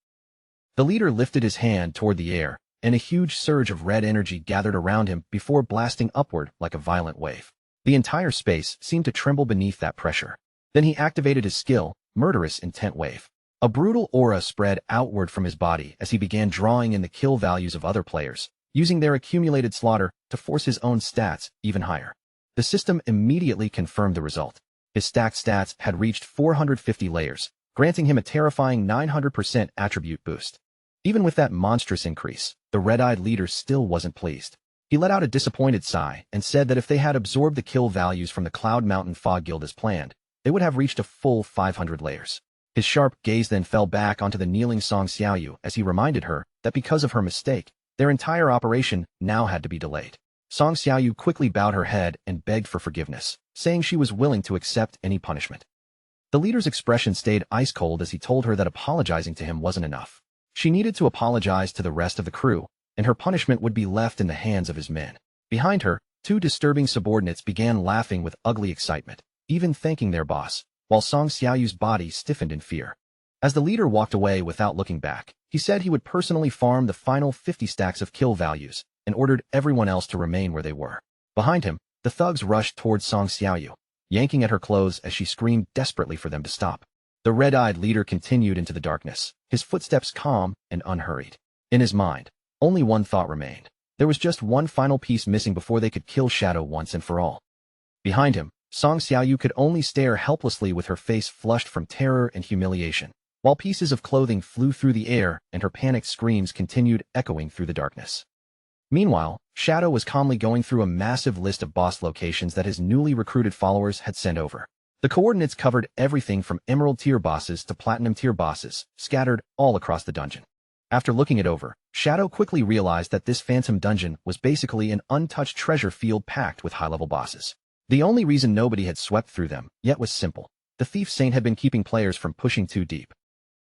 The leader lifted his hand toward the air, and a huge surge of red energy gathered around him before blasting upward like a violent wave. The entire space seemed to tremble beneath that pressure. Then he activated his skill, Murderous Intent Wave. A brutal aura spread outward from his body as he began drawing in the kill values of other players, using their accumulated slaughter to force his own stats even higher. The system immediately confirmed the result. His stacked stats had reached 450 layers, granting him a terrifying 900% attribute boost. Even with that monstrous increase, the red-eyed leader still wasn't pleased. He let out a disappointed sigh and said that if they had absorbed the kill values from the Cloud Mountain Fog Guild as planned, they would have reached a full 500 layers. His sharp gaze then fell back onto the kneeling Song Xiaoyu as he reminded her that because of her mistake, their entire operation now had to be delayed. Song Xiaoyu quickly bowed her head and begged for forgiveness, saying she was willing to accept any punishment. The leader's expression stayed ice-cold as he told her that apologizing to him wasn't enough. She needed to apologize to the rest of the crew, and her punishment would be left in the hands of his men. Behind her, two disturbing subordinates began laughing with ugly excitement, even thanking their boss, while Song Xiaoyu's body stiffened in fear. As the leader walked away without looking back, he said he would personally farm the final 50 stacks of kill values, and ordered everyone else to remain where they were. Behind him, the thugs rushed towards Song Xiaoyu, yanking at her clothes as she screamed desperately for them to stop. The red-eyed leader continued into the darkness, his footsteps calm and unhurried. In his mind, only one thought remained. There was just one final piece missing before they could kill Shadow once and for all. Behind him, Song Xiaoyu could only stare helplessly with her face flushed from terror and humiliation, while pieces of clothing flew through the air and her panicked screams continued echoing through the darkness. Meanwhile, Shadow was calmly going through a massive list of boss locations that his newly recruited followers had sent over. The coordinates covered everything from Emerald-tier bosses to Platinum-tier bosses, scattered all across the dungeon. After looking it over, Shadow quickly realized that this phantom dungeon was basically an untouched treasure field packed with high-level bosses. The only reason nobody had swept through them yet was simple. The Thief Saint had been keeping players from pushing too deep.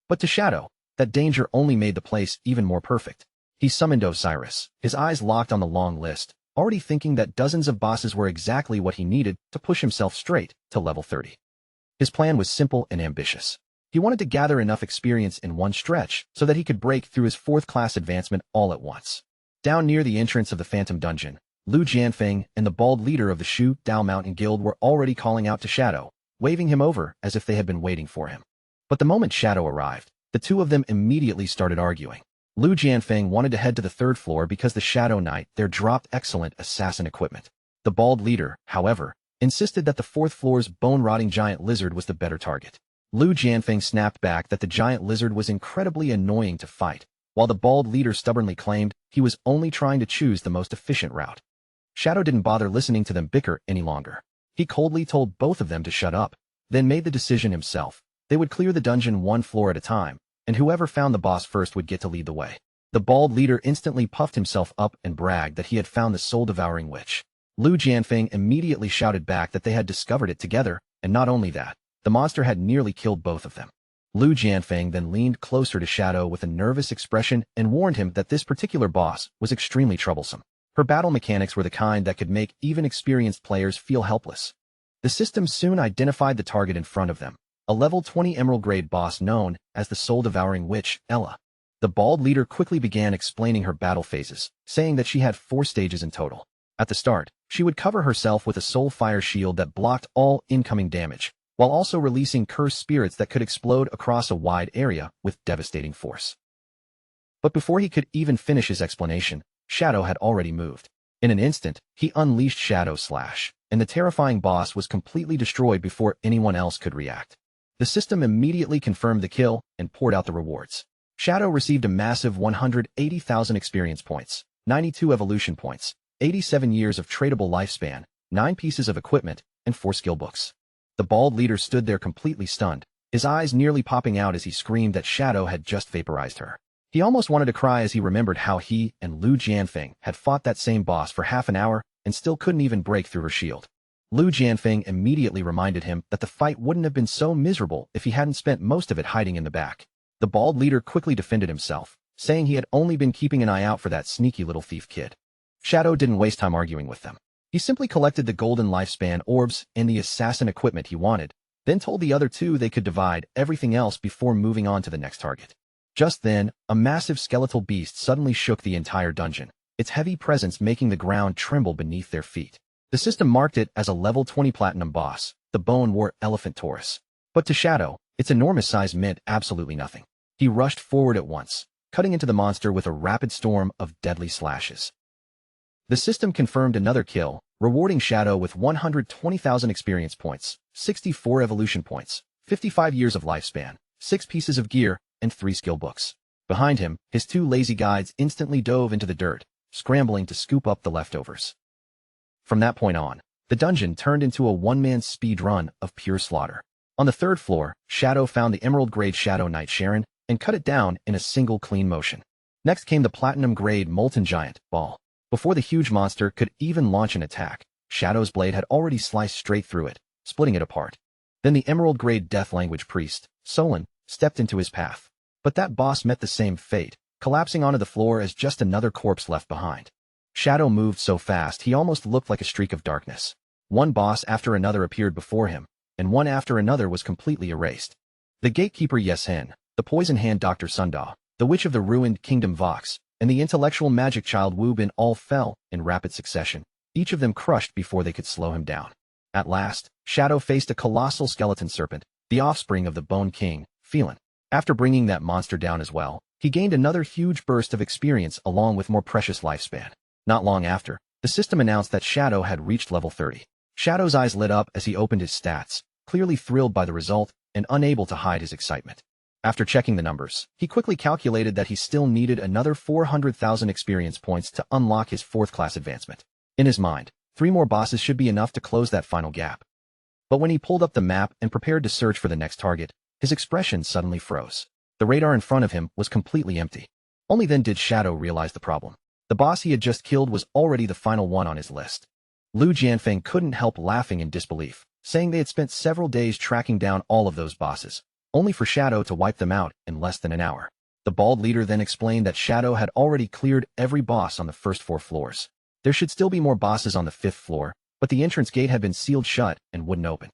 But to Shadow, that danger only made the place even more perfect. He summoned Osiris, his eyes locked on the long list, already thinking that dozens of bosses were exactly what he needed to push himself straight to level 30. His plan was simple and ambitious. He wanted to gather enough experience in one stretch so that he could break through his 4th-class advancement all at once. Down near the entrance of the Phantom Dungeon, Lu Jianfeng and the bald leader of the Shu Dao Mountain Guild were already calling out to Shadow, waving him over as if they had been waiting for him. But the moment Shadow arrived, the two of them immediately started arguing. Lu Jianfeng wanted to head to the 3rd floor because the Shadow Knight there dropped excellent assassin equipment. The bald leader, however, insisted that the 4th floor's bone-rotting giant lizard was the better target. Lu Jianfeng snapped back that the giant lizard was incredibly annoying to fight, while the bald leader stubbornly claimed he was only trying to choose the most efficient route. Shadow didn't bother listening to them bicker any longer. He coldly told both of them to shut up, then made the decision himself. They would clear the dungeon one floor at a time, and whoever found the boss first would get to lead the way. The bald leader instantly puffed himself up and bragged that he had found the soul-devouring witch. Lu Jianfeng immediately shouted back that they had discovered it together, and not only that, the monster had nearly killed both of them. Lu Jianfeng then leaned closer to Shadow with a nervous expression and warned him that this particular boss was extremely troublesome. Her battle mechanics were the kind that could make even experienced players feel helpless. The system soon identified the target in front of them, a level 20 emerald grade boss known as the soul-devouring witch, Ella. The bald leader quickly began explaining her battle phases, saying that she had 4 stages in total. At the start, she would cover herself with a soul fire shield that blocked all incoming damage, while also releasing cursed spirits that could explode across a wide area with devastating force. But before he could even finish his explanation, Shadow had already moved. In an instant, he unleashed Shadow Slash, and the terrifying boss was completely destroyed before anyone else could react. The system immediately confirmed the kill and poured out the rewards. Shadow received a massive 180,000 experience points, 92 evolution points, 87 years of tradable lifespan, 9 pieces of equipment, and 4 skill books. The bald leader stood there completely stunned, his eyes nearly popping out as he screamed that Shadow had just vaporized her. He almost wanted to cry as he remembered how he and Lu Jianfeng had fought that same boss for half an hour and still couldn't even break through her shield. Lu Jianfeng immediately reminded him that the fight wouldn't have been so miserable if he hadn't spent most of it hiding in the back. The bald leader quickly defended himself, saying he had only been keeping an eye out for that sneaky little thief kid. Shadow didn't waste time arguing with them. He simply collected the golden lifespan orbs and the assassin equipment he wanted, then told the other two they could divide everything else before moving on to the next target. Just then, a massive skeletal beast suddenly shook the entire dungeon, its heavy presence making the ground tremble beneath their feet. The system marked it as a level 20 platinum boss, the bone-war elephant Taurus. But to Shadow, its enormous size meant absolutely nothing. He rushed forward at once, cutting into the monster with a rapid storm of deadly slashes. The system confirmed another kill, rewarding Shadow with 120,000 experience points, 64 evolution points, 55 years of lifespan, 6 pieces of gear, and 3 skill books. Behind him, his 2 lazy guides instantly dove into the dirt, scrambling to scoop up the leftovers. From that point on, the dungeon turned into a one-man speed run of pure slaughter. On the 3rd floor, Shadow found the emerald-grade Shadow Knight Sharon and cut it down in a single clean motion. Next came the platinum-grade Molten Giant, Ball. Before the huge monster could even launch an attack, Shadow's blade had already sliced straight through it, splitting it apart. Then the emerald-grade Death Language Priest, Solon, stepped into his path. But that boss met the same fate, collapsing onto the floor as just another corpse left behind. Shadow moved so fast he almost looked like a streak of darkness. One boss after another appeared before him, and one after another was completely erased. The Gatekeeper Yes Hen, the Poison Hand Dr. Sunda, the Witch of the Ruined Kingdom Vox, and the intellectual magic child Wu Bin all fell in rapid succession, each of them crushed before they could slow him down. At last, Shadow faced a colossal skeleton serpent, the offspring of the Bone King, Phelan. After bringing that monster down as well, he gained another huge burst of experience along with more precious lifespan. Not long after, the system announced that Shadow had reached level 30. Shadow's eyes lit up as he opened his stats, clearly thrilled by the result and unable to hide his excitement. After checking the numbers, he quickly calculated that he still needed another 400,000 experience points to unlock his 4th class advancement. In his mind, 3 more bosses should be enough to close that final gap. But when he pulled up the map and prepared to search for the next target, his expression suddenly froze. The radar in front of him was completely empty. Only then did Shadow realize the problem. The boss he had just killed was already the final one on his list. Lu Jianfeng couldn't help laughing in disbelief, saying they had spent several days tracking down all of those bosses, only for Shadow to wipe them out in less than an hour. The bald leader then explained that Shadow had already cleared every boss on the first 4 floors. There should still be more bosses on the 5th floor, but the entrance gate had been sealed shut and wouldn't open.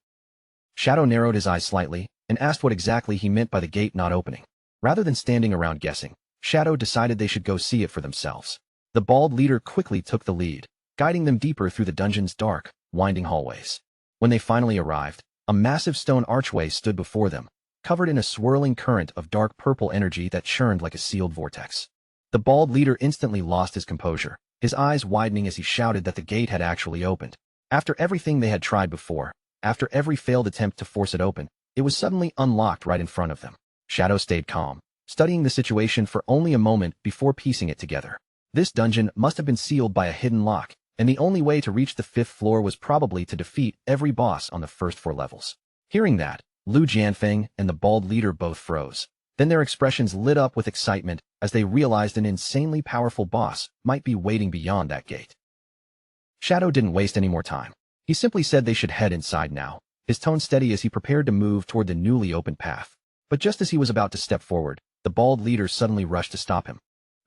Shadow narrowed his eyes slightly and asked what exactly he meant by the gate not opening. Rather than standing around guessing, Shadow decided they should go see it for themselves. The bald leader quickly took the lead, guiding them deeper through the dungeon's dark, winding hallways. When they finally arrived, a massive stone archway stood before them, covered in a swirling current of dark purple energy that churned like a sealed vortex. The bald leader instantly lost his composure, his eyes widening as he shouted that the gate had actually opened. After everything they had tried before, after every failed attempt to force it open, it was suddenly unlocked right in front of them. Shadow stayed calm, studying the situation for only a moment before piecing it together. This dungeon must have been sealed by a hidden lock, and the only way to reach the 5th floor was probably to defeat every boss on the first 4 levels. Hearing that, Lu Jianfeng and the bald leader both froze. Then their expressions lit up with excitement as they realized an insanely powerful boss might be waiting beyond that gate. Shadow didn't waste any more time. He simply said they should head inside now, his tone steady as he prepared to move toward the newly opened path. But just as he was about to step forward, the bald leader suddenly rushed to stop him.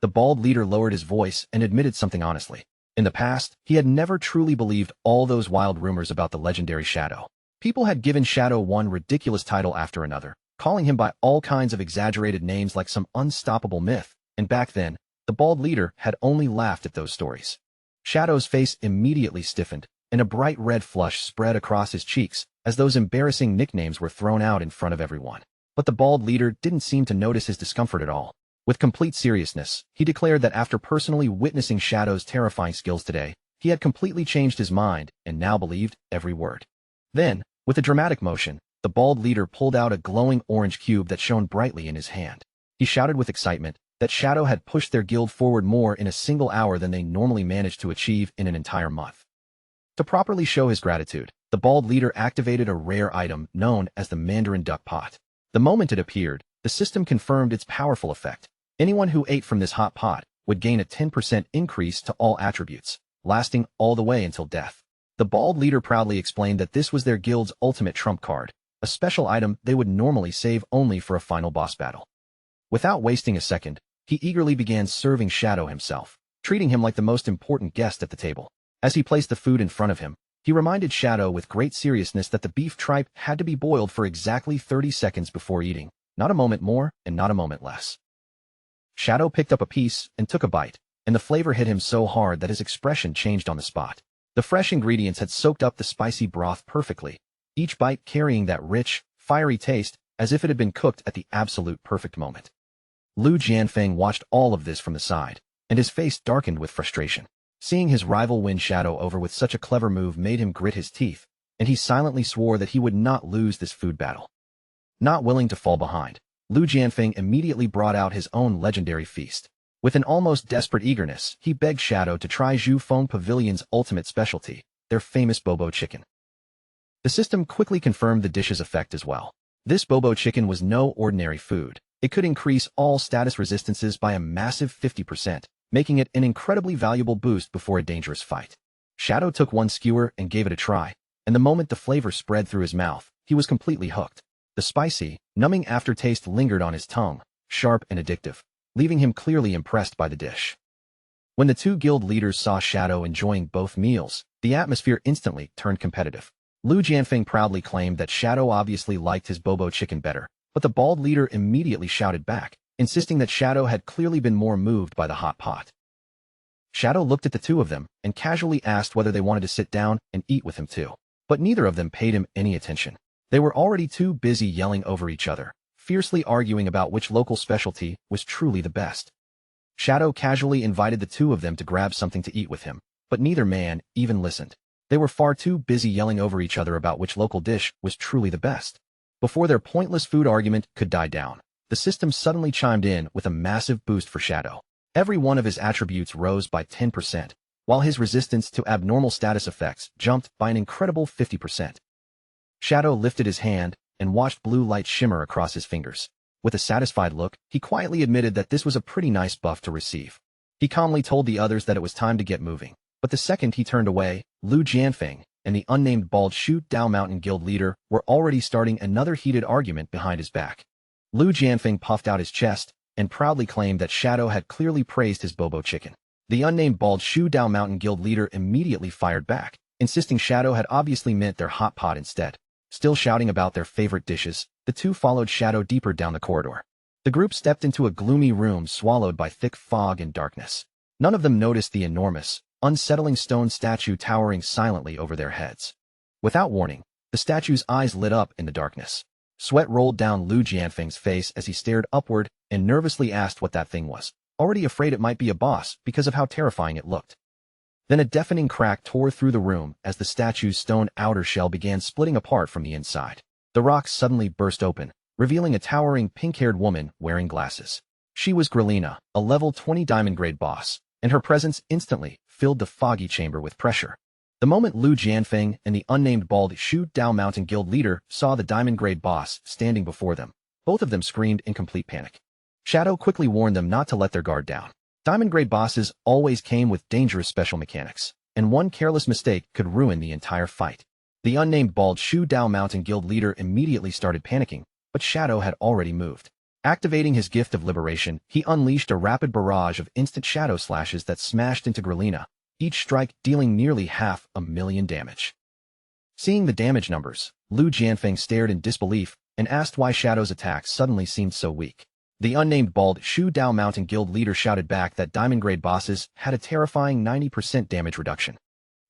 The bald leader lowered his voice and admitted something honestly. In the past, he had never truly believed all those wild rumors about the legendary Shadow. People had given Shadow one ridiculous title after another, calling him by all kinds of exaggerated names like some unstoppable myth, and back then, the bald leader had only laughed at those stories. Shadow's face immediately stiffened, and a bright red flush spread across his cheeks as those embarrassing nicknames were thrown out in front of everyone. But the bald leader didn't seem to notice his discomfort at all. With complete seriousness, he declared that after personally witnessing Shadow's terrifying skills today, he had completely changed his mind and now believed every word. Then, with a dramatic motion, the bald leader pulled out a glowing orange cube that shone brightly in his hand. He shouted with excitement that Shadow had pushed their guild forward more in a single hour than they normally managed to achieve in an entire month. To properly show his gratitude, the bald leader activated a rare item known as the Mandarin Duck Pot. The moment it appeared, the system confirmed its powerful effect. Anyone who ate from this hot pot would gain a 10% increase to all attributes, lasting all the way until death. The bald leader proudly explained that this was their guild's ultimate trump card, a special item they would normally save only for a final boss battle. Without wasting a second, he eagerly began serving Shadow himself, treating him like the most important guest at the table. As he placed the food in front of him, he reminded Shadow with great seriousness that the beef tripe had to be boiled for exactly 30 seconds before eating, not a moment more and not a moment less. Shadow picked up a piece and took a bite, and the flavor hit him so hard that his expression changed on the spot. The fresh ingredients had soaked up the spicy broth perfectly, each bite carrying that rich, fiery taste as if it had been cooked at the absolute perfect moment. Lu Jianfeng watched all of this from the side, and his face darkened with frustration. Seeing his rival win Shadow over with such a clever move made him grit his teeth, and he silently swore that he would not lose this food battle. Not willing to fall behind, Lu Jianfeng immediately brought out his own legendary feast. With an almost desperate eagerness, he begged Shadow to try Zhu Feng Pavilion's ultimate specialty, their famous Bobo chicken. The system quickly confirmed the dish's effect as well. This Bobo chicken was no ordinary food. It could increase all status resistances by a massive 50%, making it an incredibly valuable boost before a dangerous fight. Shadow took one skewer and gave it a try, and the moment the flavor spread through his mouth, he was completely hooked. The spicy, numbing aftertaste lingered on his tongue, sharp and addictive, leaving him clearly impressed by the dish. When the two guild leaders saw Shadow enjoying both meals, the atmosphere instantly turned competitive. Lu Jianfeng proudly claimed that Shadow obviously liked his Bobo chicken better, but the bald leader immediately shouted back, insisting that Shadow had clearly been more moved by the hot pot. Shadow looked at the two of them and casually asked whether they wanted to sit down and eat with him too, but neither of them paid him any attention. They were already too busy yelling over each other, fiercely arguing about which local specialty was truly the best. Shadow casually invited the two of them to grab something to eat with him, but neither man even listened. They were far too busy yelling over each other about which local dish was truly the best. Before their pointless food argument could die down, the system suddenly chimed in with a massive boost for Shadow. Every one of his attributes rose by 10%, while his resistance to abnormal status effects jumped by an incredible 50%. Shadow lifted his hand and watched blue light shimmer across his fingers. With a satisfied look, he quietly admitted that this was a pretty nice buff to receive. He calmly told the others that it was time to get moving, but the second he turned away, Lu Jianfeng and the unnamed bald Shu Dao Mountain Guild leader were already starting another heated argument behind his back. Lu Jianfeng puffed out his chest and proudly claimed that Shadow had clearly praised his Bobo chicken. The unnamed bald Shu Dao Mountain Guild leader immediately fired back, insisting Shadow had obviously meant their hot pot instead. Still shouting about their favorite dishes, the two followed Shadow deeper down the corridor. The group stepped into a gloomy room swallowed by thick fog and darkness. None of them noticed the enormous, unsettling stone statue towering silently over their heads. Without warning, the statue's eyes lit up in the darkness. Sweat rolled down Lu Jianfeng's face as he stared upward and nervously asked what that thing was, already afraid it might be a boss because of how terrifying it looked. Then a deafening crack tore through the room as the statue's stone outer shell began splitting apart from the inside. The rocks suddenly burst open, revealing a towering pink-haired woman wearing glasses. She was Grelina, a level 20 diamond-grade boss, and her presence instantly filled the foggy chamber with pressure. The moment Lu Jianfeng and the unnamed bald Shu Dao Mountain Guild leader saw the diamond-grade boss standing before them, Both of them screamed in complete panic. Shadow quickly warned them not to let their guard down. Diamond-grade bosses always came with dangerous special mechanics, and one careless mistake could ruin the entire fight. The unnamed bald Shu Dao Mountain Guild leader immediately started panicking, but Shadow had already moved. Activating his gift of liberation, he unleashed a rapid barrage of instant shadow slashes that smashed into Grelina, each strike dealing nearly 500,000 damage. Seeing the damage numbers, Lu Jianfeng stared in disbelief and asked why Shadow's attacks suddenly seemed so weak. The unnamed bald Shu Dao Mountain Guild leader shouted back that diamond-grade bosses had a terrifying 90% damage reduction.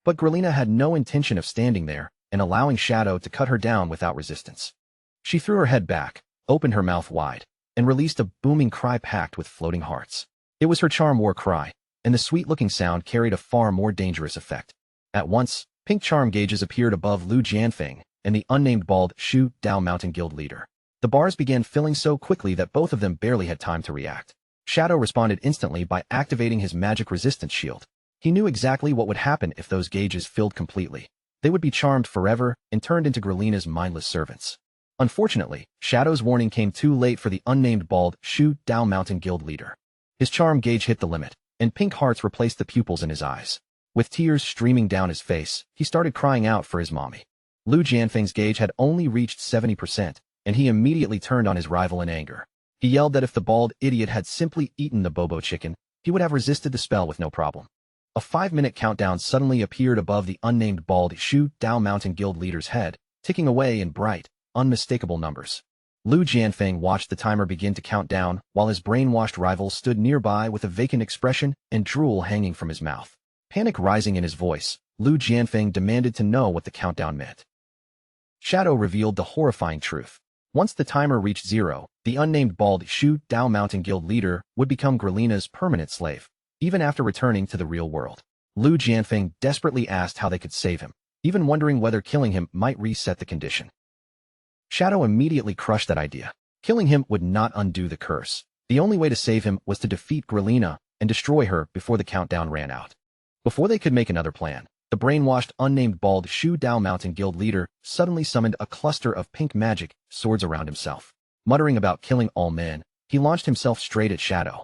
But Grelina had no intention of standing there and allowing Shadow to cut her down without resistance. She threw her head back, opened her mouth wide, and released a booming cry packed with floating hearts. It was her charm war cry, and the sweet-looking sound carried a far more dangerous effect. At once, pink charm gauges appeared above Lu Jianfeng and the unnamed bald Shu Dao Mountain Guild leader. The bars began filling so quickly that both of them barely had time to react. Shadow responded instantly by activating his magic resistance shield. He knew exactly what would happen if those gauges filled completely. They would be charmed forever and turned into Grelina's mindless servants. Unfortunately, Shadow's warning came too late for the unnamed bald Shu Dao Mountain Guild leader. His charm gauge hit the limit, and pink hearts replaced the pupils in his eyes. With tears streaming down his face, he started crying out for his mommy. Lu Jianfeng's gauge had only reached 70%, and he immediately turned on his rival in anger. He yelled that if the bald idiot had simply eaten the Bobo chicken, he would have resisted the spell with no problem. A 5-minute countdown suddenly appeared above the unnamed bald Shu Dao Mountain Guild leader's head, ticking away in bright, unmistakable numbers. Lu Jianfeng watched the timer begin to count down while his brainwashed rival stood nearby with a vacant expression and drool hanging from his mouth. Panic rising in his voice, Lu Jianfeng demanded to know what the countdown meant. Shadow revealed the horrifying truth. Once the timer reached 0, the unnamed bald Shu Dao Mountain Guild leader would become Grelina's permanent slave, even after returning to the real world. Lu Jianfeng desperately asked how they could save him, even wondering whether killing him might reset the condition. Shadow immediately crushed that idea. Killing him would not undo the curse. The only way to save him was to defeat Grelina and destroy her before the countdown ran out. Before they could make another plan, the brainwashed unnamed bald Shu Dao Mountain Guild leader suddenly summoned a cluster of pink magic swords around himself. Muttering about killing all men, he launched himself straight at Shadow.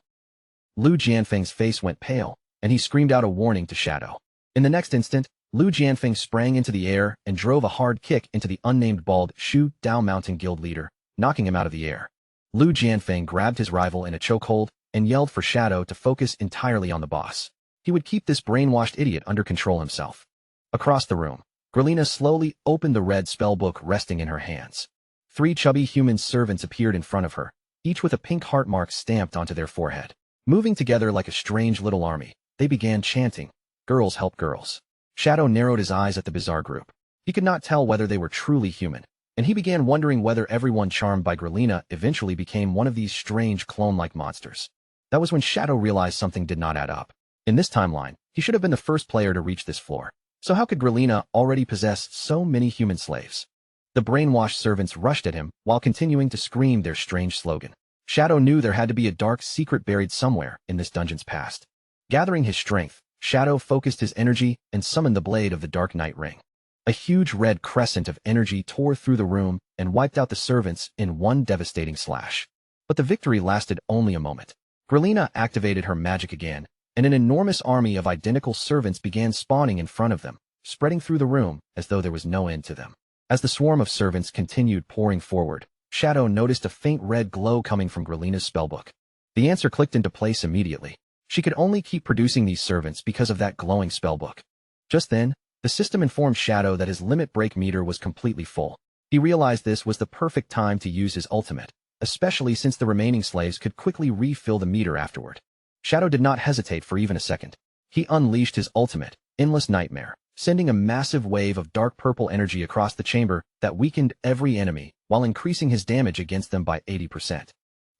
Lu Jianfeng's face went pale, and he screamed out a warning to Shadow. In the next instant, Lu Jianfeng sprang into the air and drove a hard kick into the unnamed bald Shu Dao Mountain Guild leader, knocking him out of the air. Lu Jianfeng grabbed his rival in a chokehold and yelled for Shadow to focus entirely on the boss. He would keep this brainwashed idiot under control himself. Across the room, Grelina slowly opened the red spellbook resting in her hands. 3 chubby human servants appeared in front of her, each with a pink heart mark stamped onto their forehead. Moving together like a strange little army, they began chanting, "Girls help girls." Shadow narrowed his eyes at the bizarre group. He could not tell whether they were truly human, and he began wondering whether everyone charmed by Grelina eventually became one of these strange clone-like monsters. That was when Shadow realized something did not add up. In this timeline, he should have been the first player to reach this floor. So how could Grelina already possess so many human slaves? The brainwashed servants rushed at him while continuing to scream their strange slogan. Shadow knew there had to be a dark secret buried somewhere in this dungeon's past. Gathering his strength, Shadow focused his energy and summoned the blade of the Dark Night Ring. A huge red crescent of energy tore through the room and wiped out the servants in one devastating slash. But the victory lasted only a moment. Grelina activated her magic again, and an enormous army of identical servants began spawning in front of them, spreading through the room as though there was no end to them. As the swarm of servants continued pouring forward, Shadow noticed a faint red glow coming from Grelina's spellbook. The answer clicked into place immediately. She could only keep producing these servants because of that glowing spellbook. Just then, the system informed Shadow that his limit break meter was completely full. He realized this was the perfect time to use his ultimate, especially since the remaining slaves could quickly refill the meter afterward. Shadow did not hesitate for even a second. He unleashed his ultimate, Endless Nightmare, sending a massive wave of dark purple energy across the chamber that weakened every enemy while increasing his damage against them by 80%.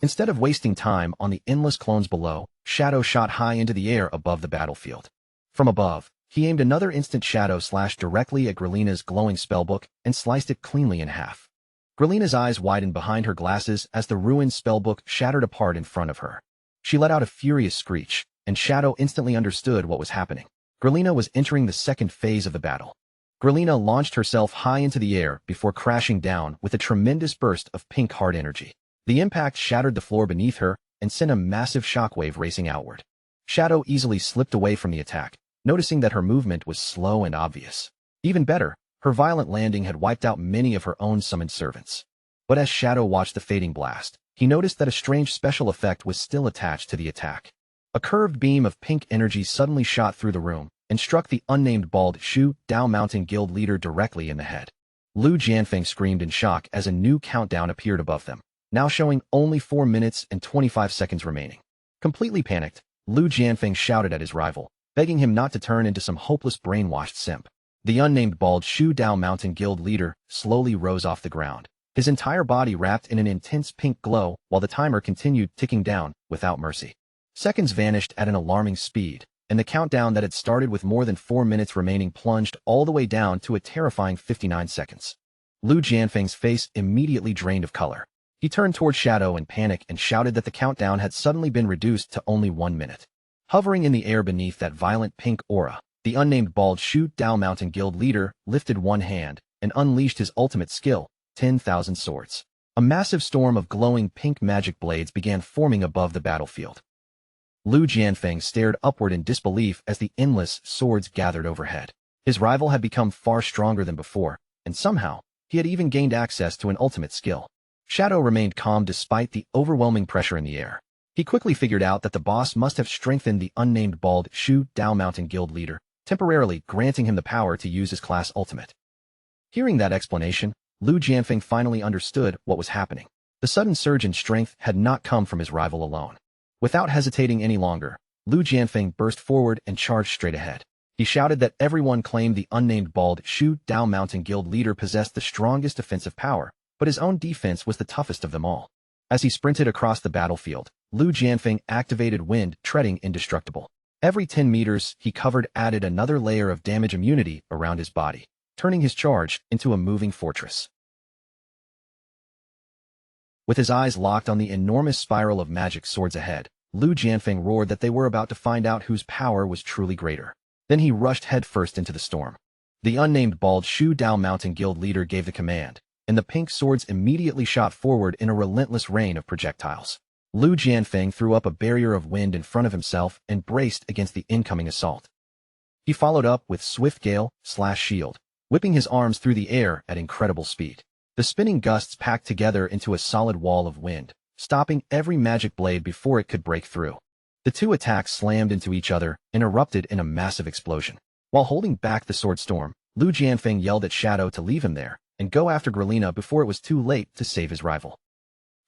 Instead of wasting time on the endless clones below, Shadow shot high into the air above the battlefield. From above, he aimed another instant shadow slash directly at Grelina's glowing spellbook and sliced it cleanly in half. Grelina's eyes widened behind her glasses as the ruined spellbook shattered apart in front of her. She let out a furious screech, and Shadow instantly understood what was happening. Grelina was entering the second phase of the battle. Grelina launched herself high into the air before crashing down with a tremendous burst of pink heart energy. The impact shattered the floor beneath her and sent a massive shockwave racing outward. Shadow easily slipped away from the attack, noticing that her movement was slow and obvious. Even better, her violent landing had wiped out many of her own summoned servants. But as Shadow watched the fading blast, he noticed that a strange special effect was still attached to the attack. A curved beam of pink energy suddenly shot through the room and struck the unnamed bald Shu Dao Mountain Guild leader directly in the head. Lu Jianfeng screamed in shock as a new countdown appeared above them, now showing only 4 minutes and 25 seconds remaining. Completely panicked, Lu Jianfeng shouted at his rival, begging him not to turn into some hopeless brainwashed simp. The unnamed bald Shu Dao Mountain Guild leader slowly rose off the ground, his entire body wrapped in an intense pink glow while the timer continued ticking down without mercy. Seconds vanished at an alarming speed, and the countdown that had started with more than 4 minutes remaining plunged all the way down to a terrifying 59 seconds. Lu Jianfeng's face immediately drained of color. He turned toward Shadow in panic and shouted that the countdown had suddenly been reduced to only 1 minute. Hovering in the air beneath that violent pink aura, the unnamed bald Shu Dao Mountain Guild leader lifted one hand and unleashed his ultimate skill, 10,000 swords. A massive storm of glowing pink magic blades began forming above the battlefield. Lu Jianfeng stared upward in disbelief as the endless swords gathered overhead. His rival had become far stronger than before, and somehow, he had even gained access to an ultimate skill. Shadow remained calm despite the overwhelming pressure in the air. He quickly figured out that the boss must have strengthened the unnamed bald Shu Dao Mountain Guild leader, temporarily granting him the power to use his class ultimate. Hearing that explanation, Lu Jianfeng finally understood what was happening. The sudden surge in strength had not come from his rival alone. Without hesitating any longer, Lu Jianfeng burst forward and charged straight ahead. He shouted that everyone claimed the unnamed bald Shu Dao Mountain Guild leader possessed the strongest offensive power, but his own defense was the toughest of them all. As he sprinted across the battlefield, Lu Jianfeng activated Wind Treading Indestructible. Every 10 meters he covered added another layer of damage immunity around his body, turning his charge into a moving fortress. With his eyes locked on the enormous spiral of magic swords ahead, Lu Jianfeng roared that they were about to find out whose power was truly greater. Then he rushed headfirst into the storm. The unnamed bald Shu Dao Mountain Guild leader gave the command, and the pink swords immediately shot forward in a relentless rain of projectiles. Lu Jianfeng threw up a barrier of wind in front of himself and braced against the incoming assault. He followed up with Swift Gale/Shield, whipping his arms through the air at incredible speed. The spinning gusts packed together into a solid wall of wind, stopping every magic blade before it could break through. The two attacks slammed into each other and erupted in a massive explosion. While holding back the sword storm, Lu Jianfeng yelled at Shadow to leave him there and go after Grelina before it was too late to save his rival.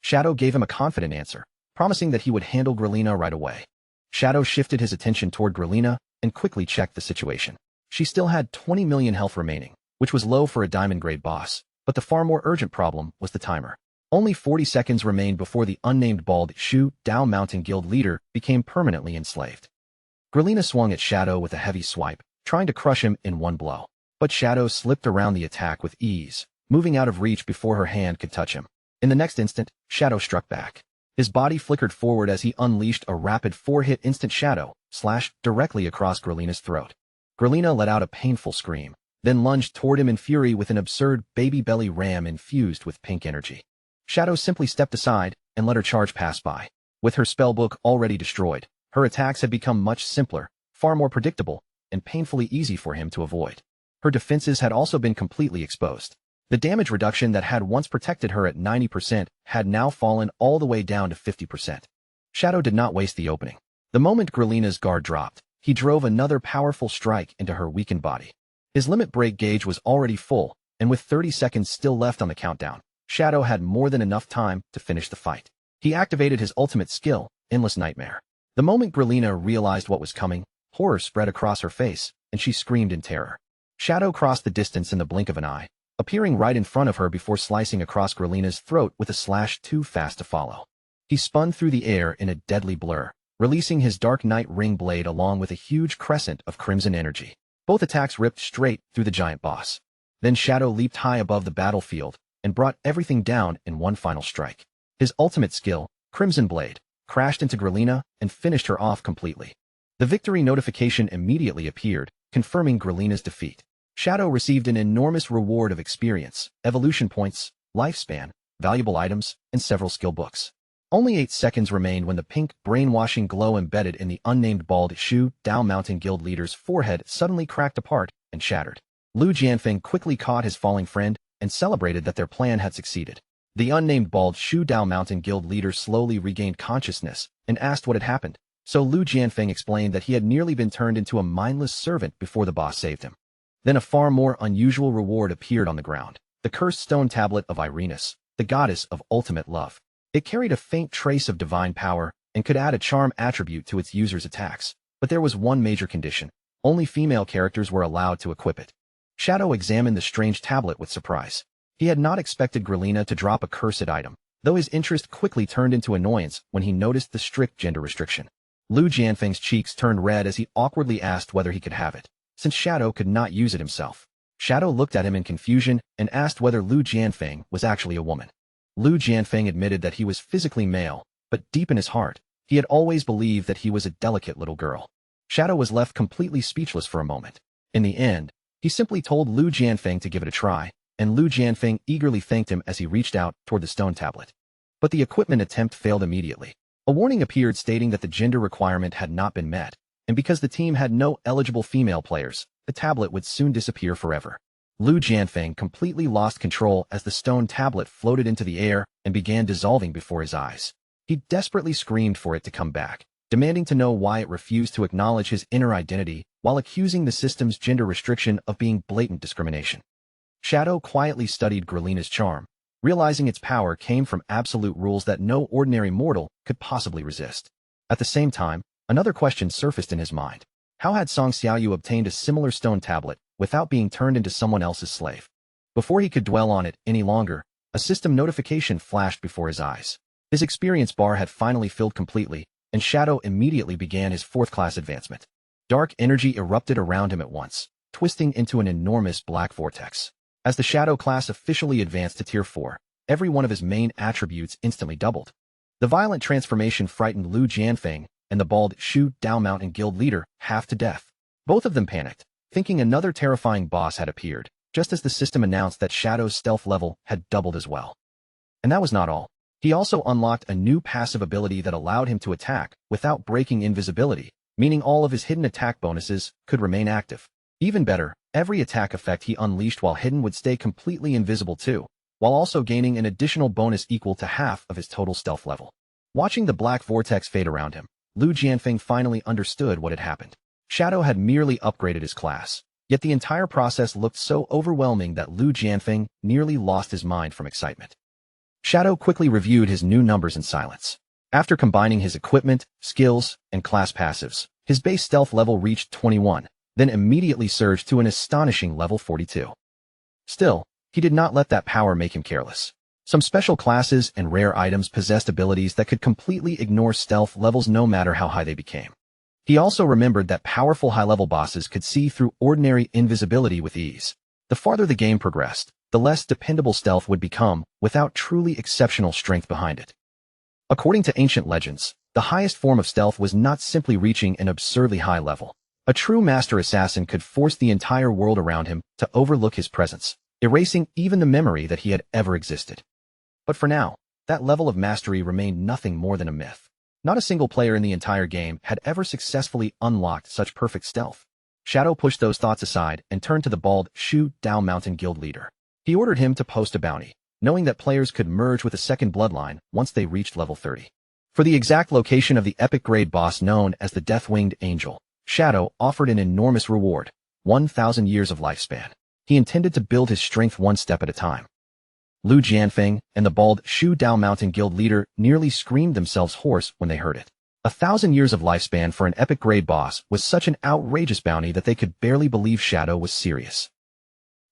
Shadow gave him a confident answer, promising that he would handle Grelina right away. Shadow shifted his attention toward Grelina and quickly checked the situation. She still had 20 million health remaining, which was low for a diamond-grade boss, but the far more urgent problem was the timer. Only 40 seconds remained before the unnamed bald Shu Dao Mountain Guild leader became permanently enslaved. Grelina swung at Shadow with a heavy swipe, trying to crush him in one blow. But Shadow slipped around the attack with ease, moving out of reach before her hand could touch him. In the next instant, Shadow struck back. His body flickered forward as he unleashed a rapid 4-hit instant shadow slash directly across Grelina's throat. Grelina let out a painful scream, then lunged toward him in fury with an absurd baby belly ram infused with pink energy. Shadow simply stepped aside and let her charge pass by. With her spellbook already destroyed, her attacks had become much simpler, far more predictable, and painfully easy for him to avoid. Her defenses had also been completely exposed. The damage reduction that had once protected her at 90% had now fallen all the way down to 50%. Shadow did not waste the opening. The moment Grelina's guard dropped, he drove another powerful strike into her weakened body. His limit break gauge was already full, and with 30 seconds still left on the countdown, Shadow had more than enough time to finish the fight. He activated his ultimate skill, Endless Nightmare. The moment Grelina realized what was coming, horror spread across her face, and she screamed in terror. Shadow crossed the distance in the blink of an eye, appearing right in front of her before slicing across Grelina's throat with a slash too fast to follow. He spun through the air in a deadly blur, releasing his Dark Knight ring blade along with a huge crescent of crimson energy. Both attacks ripped straight through the giant boss. Then Shadow leaped high above the battlefield and brought everything down in one final strike. His ultimate skill, Crimson Blade, crashed into Grelina and finished her off completely. The victory notification immediately appeared, confirming Grelina's defeat. Shadow received an enormous reward of experience, evolution points, lifespan, valuable items, and several skill books. Only 8 seconds remained when the pink, brainwashing glow embedded in the unnamed bald Shu Dao Mountain Guild leader's forehead suddenly cracked apart and shattered. Lu Jianfeng quickly caught his falling friend and celebrated that their plan had succeeded. The unnamed bald Shu Dao Mountain Guild leader slowly regained consciousness and asked what had happened. So Lu Jianfeng explained that he had nearly been turned into a mindless servant before the boss saved him. Then a far more unusual reward appeared on the ground. The cursed stone tablet of Irenas, the goddess of ultimate love. It carried a faint trace of divine power and could add a charm attribute to its user's attacks. But there was one major condition. Only female characters were allowed to equip it. Shadow examined the strange tablet with surprise. He had not expected Grelina to drop a cursed item, though his interest quickly turned into annoyance when he noticed the strict gender restriction. Lu Jianfeng's cheeks turned red as he awkwardly asked whether he could have it, since Shadow could not use it himself. Shadow looked at him in confusion and asked whether Lu Jianfeng was actually a woman. Lu Jianfeng admitted that he was physically male, but deep in his heart, he had always believed that he was a delicate little girl. Shadow was left completely speechless for a moment. In the end, he simply told Lu Jianfeng to give it a try, and Lu Jianfeng eagerly thanked him as he reached out toward the stone tablet. But the equipment attempt failed immediately. A warning appeared stating that the gender requirement had not been met, and because the team had no eligible female players, the tablet would soon disappear forever. Lu Jianfeng completely lost control as the stone tablet floated into the air and began dissolving before his eyes. He desperately screamed for it to come back, demanding to know why it refused to acknowledge his inner identity while accusing the system's gender restriction of being blatant discrimination. Shadow quietly studied Grelina's charm, realizing its power came from absolute rules that no ordinary mortal could possibly resist. At the same time, another question surfaced in his mind. How had Song Xiaoyu obtained a similar stone tablet without being turned into someone else's slave? Before he could dwell on it any longer, a system notification flashed before his eyes. His experience bar had finally filled completely, and Shadow immediately began his 4th class advancement. Dark energy erupted around him at once, twisting into an enormous black vortex. As the Shadow class officially advanced to Tier 4, every one of his main attributes instantly doubled. The violent transformation frightened Lu Jianfeng and the bald Shu Dao Mountain Guild leader half to death. Both of them panicked, thinking another terrifying boss had appeared, just as the system announced that Shadow's stealth level had doubled as well. And that was not all. He also unlocked a new passive ability that allowed him to attack without breaking invisibility, meaning all of his hidden attack bonuses could remain active. Even better, every attack effect he unleashed while hidden would stay completely invisible too, while also gaining an additional bonus equal to half of his total stealth level. Watching the black vortex fade around him, Lu Jianfeng finally understood what had happened. Shadow had merely upgraded his class, yet the entire process looked so overwhelming that Lu Jianfeng nearly lost his mind from excitement. Shadow quickly reviewed his new numbers in silence. After combining his equipment, skills, and class passives, his base stealth level reached 21, then immediately surged to an astonishing level 42. Still, he did not let that power make him careless. Some special classes and rare items possessed abilities that could completely ignore stealth levels no matter how high they became. He also remembered that powerful high-level bosses could see through ordinary invisibility with ease. The farther the game progressed, the less dependable stealth would become without truly exceptional strength behind it. According to ancient legends, the highest form of stealth was not simply reaching an absurdly high level. A true master assassin could force the entire world around him to overlook his presence, erasing even the memory that he had ever existed. But for now, that level of mastery remained nothing more than a myth. Not a single player in the entire game had ever successfully unlocked such perfect stealth. Shadow pushed those thoughts aside and turned to the bald Shu Dao Mountain Guild leader. He ordered him to post a bounty, knowing that players could merge with a second bloodline once they reached level 30. For the exact location of the epic grade boss known as the Death-Winged Angel, Shadow offered an enormous reward, 1,000 years of lifespan. He intended to build his strength one step at a time. Lu Jianfeng and the bald Shu Dao Mountain Guild leader nearly screamed themselves hoarse when they heard it. 1,000 years of lifespan for an epic grade boss was such an outrageous bounty that they could barely believe Shadow was serious.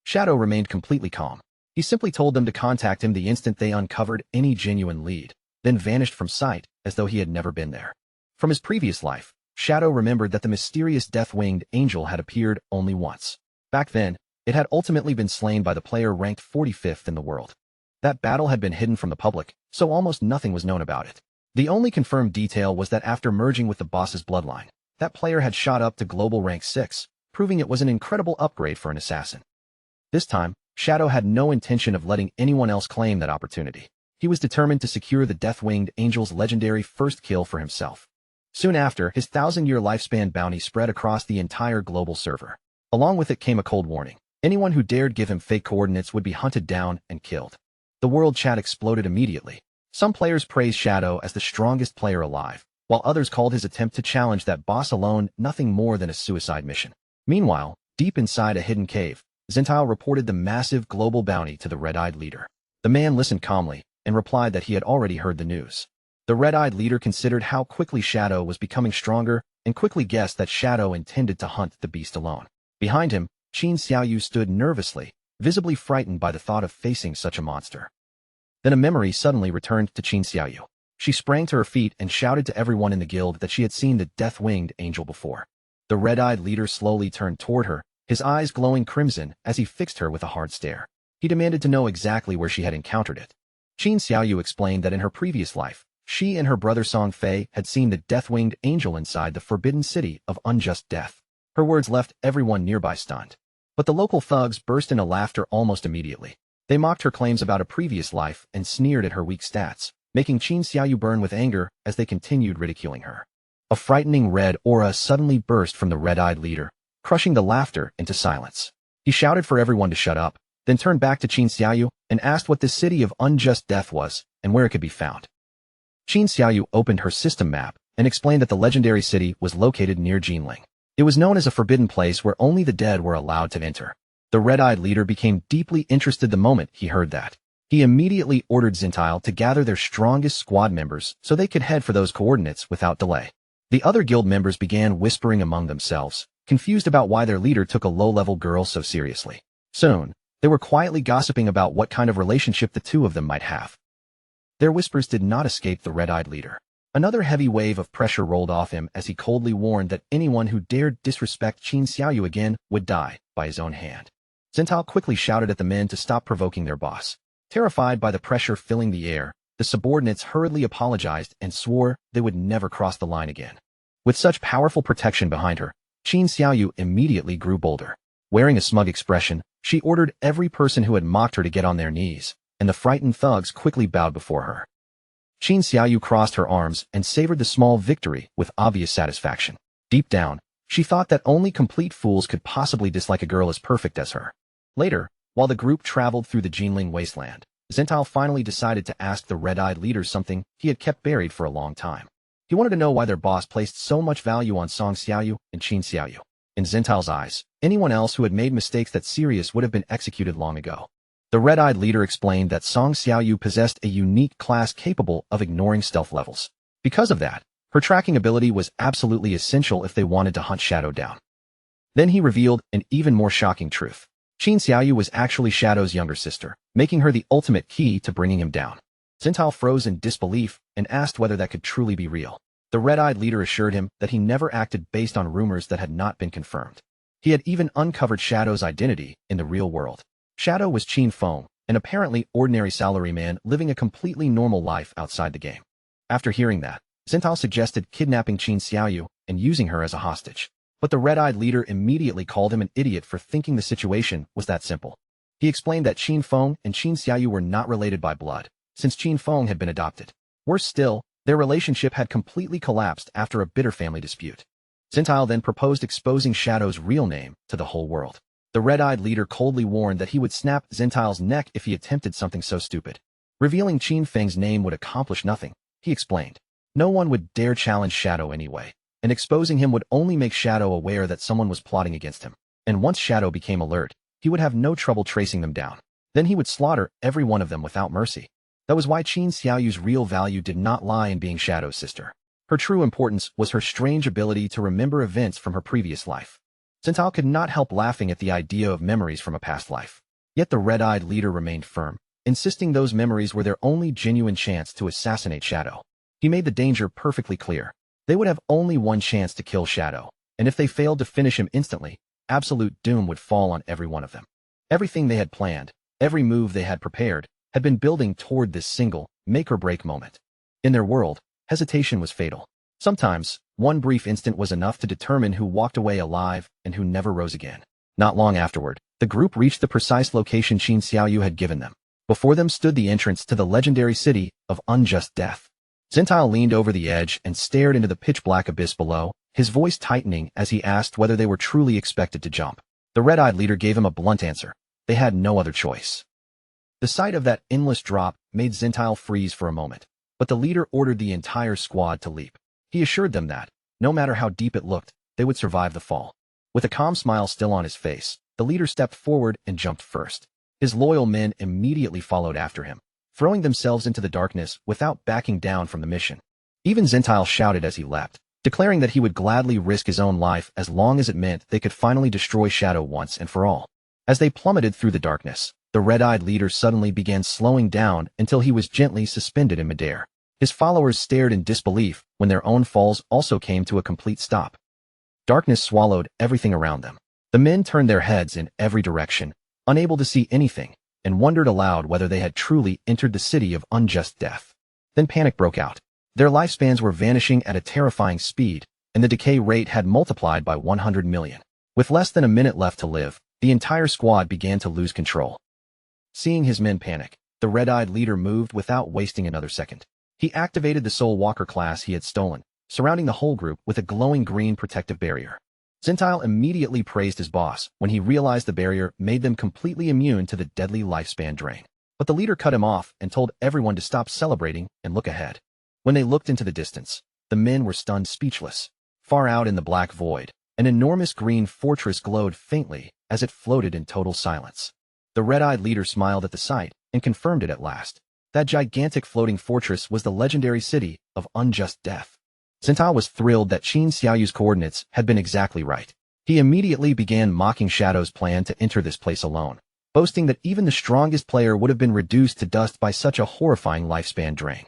Shadow remained completely calm. He simply told them to contact him the instant they uncovered any genuine lead, then vanished from sight as though he had never been there. From his previous life, Shadow remembered that the mysterious Death-Winged Angel had appeared only once. Back then, it had ultimately been slain by the player ranked 45th in the world. That battle had been hidden from the public, so almost nothing was known about it. The only confirmed detail was that after merging with the boss's bloodline, that player had shot up to global rank 6, proving it was an incredible upgrade for an assassin. This time, Shadow had no intention of letting anyone else claim that opportunity. He was determined to secure the Death-Winged Angel's legendary first kill for himself. Soon after, his 1,000-year lifespan bounty spread across the entire global server. Along with it came a cold warning. Anyone who dared give him fake coordinates would be hunted down and killed. The world chat exploded immediately. Some players praised Shadow as the strongest player alive, while others called his attempt to challenge that boss alone nothing more than a suicide mission. Meanwhile, deep inside a hidden cave, Zentile reported the massive global bounty to the red-eyed leader. The man listened calmly and replied that he had already heard the news. The red-eyed leader considered how quickly Shadow was becoming stronger and quickly guessed that Shadow intended to hunt the beast alone. Behind him, Qin Xiaoyu stood nervously, visibly frightened by the thought of facing such a monster. Then a memory suddenly returned to Qin Xiaoyu. She sprang to her feet and shouted to everyone in the guild that she had seen the Death-Winged Angel before. The red-eyed leader slowly turned toward her, his eyes glowing crimson as he fixed her with a hard stare. He demanded to know exactly where she had encountered it. Qin Xiaoyu explained that in her previous life, she and her brother Song Fei had seen the Death-Winged Angel inside the forbidden city of unjust death. Her words left everyone nearby stunned. But the local thugs burst into laughter almost immediately. They mocked her claims about a previous life and sneered at her weak stats, making Qin Xiaoyu burn with anger as they continued ridiculing her. A frightening red aura suddenly burst from the red-eyed leader, crushing the laughter into silence. He shouted for everyone to shut up, then turned back to Qin Xiaoyu and asked what this city of unjust death was and where it could be found. Qin Xiaoyu opened her system map and explained that the legendary city was located near Jinling. It was known as a forbidden place where only the dead were allowed to enter. The red-eyed leader became deeply interested the moment he heard that. He immediately ordered Zentile to gather their strongest squad members so they could head for those coordinates without delay. The other guild members began whispering among themselves, confused about why their leader took a low-level girl so seriously. Soon, they were quietly gossiping about what kind of relationship the two of them might have. Their whispers did not escape the red-eyed leader. Another heavy wave of pressure rolled off him as he coldly warned that anyone who dared disrespect Qin Xiaoyu again would die by his own hand. Zentile quickly shouted at the men to stop provoking their boss. Terrified by the pressure filling the air, the subordinates hurriedly apologized and swore they would never cross the line again. With such powerful protection behind her, Qin Xiaoyu immediately grew bolder. Wearing a smug expression, she ordered every person who had mocked her to get on their knees, and the frightened thugs quickly bowed before her. Qin Xiaoyu crossed her arms and savored the small victory with obvious satisfaction. Deep down, she thought that only complete fools could possibly dislike a girl as perfect as her. Later, while the group traveled through the Jinling wasteland, Zentile finally decided to ask the red-eyed leader something he had kept buried for a long time. He wanted to know why their boss placed so much value on Song Xiaoyu and Qin Xiaoyu. In Zentile's eyes, anyone else who had made mistakes that serious would have been executed long ago. The red-eyed leader explained that Song Xiaoyu possessed a unique class capable of ignoring stealth levels. Because of that, her tracking ability was absolutely essential if they wanted to hunt Shadow down. Then he revealed an even more shocking truth. Qin Xiaoyu was actually Shadow's younger sister, making her the ultimate key to bringing him down. Zentile froze in disbelief and asked whether that could truly be real. The red-eyed leader assured him that he never acted based on rumors that had not been confirmed. He had even uncovered Shadow's identity in the real world. Shadow was Qin Feng, an apparently ordinary salaryman living a completely normal life outside the game. After hearing that, Zentile suggested kidnapping Qin Xiaoyu and using her as a hostage. But the red-eyed leader immediately called him an idiot for thinking the situation was that simple. He explained that Qin Feng and Qin Xiaoyu were not related by blood, since Qin Feng had been adopted. Worse still, their relationship had completely collapsed after a bitter family dispute. Zentile then proposed exposing Shadow's real name to the whole world. The red-eyed leader coldly warned that he would snap Zentile's neck if he attempted something so stupid. Revealing Qin Feng's name would accomplish nothing, he explained. No one would dare challenge Shadow anyway, and exposing him would only make Shadow aware that someone was plotting against him. And once Shadow became alert, he would have no trouble tracing them down. Then he would slaughter every one of them without mercy. That was why Qin Xiaoyu's real value did not lie in being Shadow's sister. Her true importance was her strange ability to remember events from her previous life. Zentile could not help laughing at the idea of memories from a past life. Yet the red-eyed leader remained firm, insisting those memories were their only genuine chance to assassinate Shadow. He made the danger perfectly clear. They would have only one chance to kill Shadow, and if they failed to finish him instantly, absolute doom would fall on every one of them. Everything they had planned, every move they had prepared, had been building toward this single, make-or-break moment. In their world, hesitation was fatal. Sometimes, one brief instant was enough to determine who walked away alive and who never rose again. Not long afterward, the group reached the precise location Qin Xiaoyu had given them. Before them stood the entrance to the legendary city of unjust death. Zentile leaned over the edge and stared into the pitch-black abyss below, his voice tightening as he asked whether they were truly expected to jump. The red-eyed leader gave him a blunt answer. They had no other choice. The sight of that endless drop made Zentile freeze for a moment, but the leader ordered the entire squad to leap. He assured them that, no matter how deep it looked, they would survive the fall. With a calm smile still on his face, the leader stepped forward and jumped first. His loyal men immediately followed after him, throwing themselves into the darkness without backing down from the mission. Even Zentile shouted as he leapt, declaring that he would gladly risk his own life as long as it meant they could finally destroy Shadow once and for all. As they plummeted through the darkness, the red-eyed leader suddenly began slowing down until he was gently suspended in midair. His followers stared in disbelief when their own falls also came to a complete stop. Darkness swallowed everything around them. The men turned their heads in every direction, unable to see anything, and wondered aloud whether they had truly entered the city of unjust death. Then panic broke out. Their lifespans were vanishing at a terrifying speed, and the decay rate had multiplied by 100 million. With less than a minute left to live, the entire squad began to lose control. Seeing his men panic, the red-eyed leader moved without wasting another second. He activated the Soul Walker class he had stolen, surrounding the whole group with a glowing green protective barrier. Zentile immediately praised his boss when he realized the barrier made them completely immune to the deadly lifespan drain. But the leader cut him off and told everyone to stop celebrating and look ahead. When they looked into the distance, the men were stunned speechless. Far out in the black void, an enormous green fortress glowed faintly as it floated in total silence. The red-eyed leader smiled at the sight and confirmed it at last. That gigantic floating fortress was the legendary city of unjust death. Zentile was thrilled that Qin Xiaoyu's coordinates had been exactly right. He immediately began mocking Shadow's plan to enter this place alone, boasting that even the strongest player would have been reduced to dust by such a horrifying lifespan drain.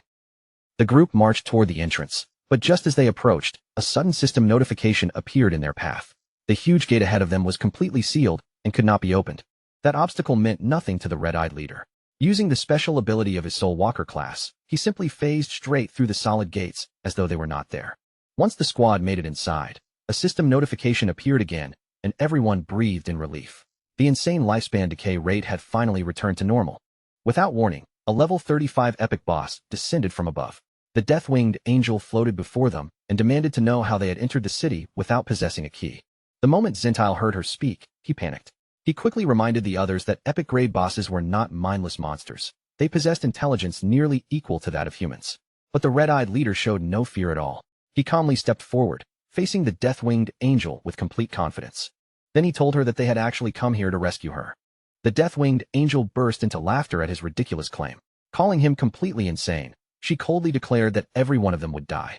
The group marched toward the entrance, but just as they approached, a sudden system notification appeared in their path. The huge gate ahead of them was completely sealed and could not be opened. That obstacle meant nothing to the red-eyed leader. Using the special ability of his Soul Walker class, he simply phased straight through the solid gates as though they were not there. Once the squad made it inside, a system notification appeared again, and everyone breathed in relief. The insane lifespan decay rate had finally returned to normal. Without warning, a level 35 epic boss descended from above. The death-winged angel floated before them and demanded to know how they had entered the city without possessing a key. The moment Zentile heard her speak, he panicked. He quickly reminded the others that epic-grade bosses were not mindless monsters. They possessed intelligence nearly equal to that of humans. But the red-eyed leader showed no fear at all. He calmly stepped forward, facing the death-winged angel with complete confidence. Then he told her that they had actually come here to rescue her. The death-winged angel burst into laughter at his ridiculous claim. Calling him completely insane, she coldly declared that every one of them would die.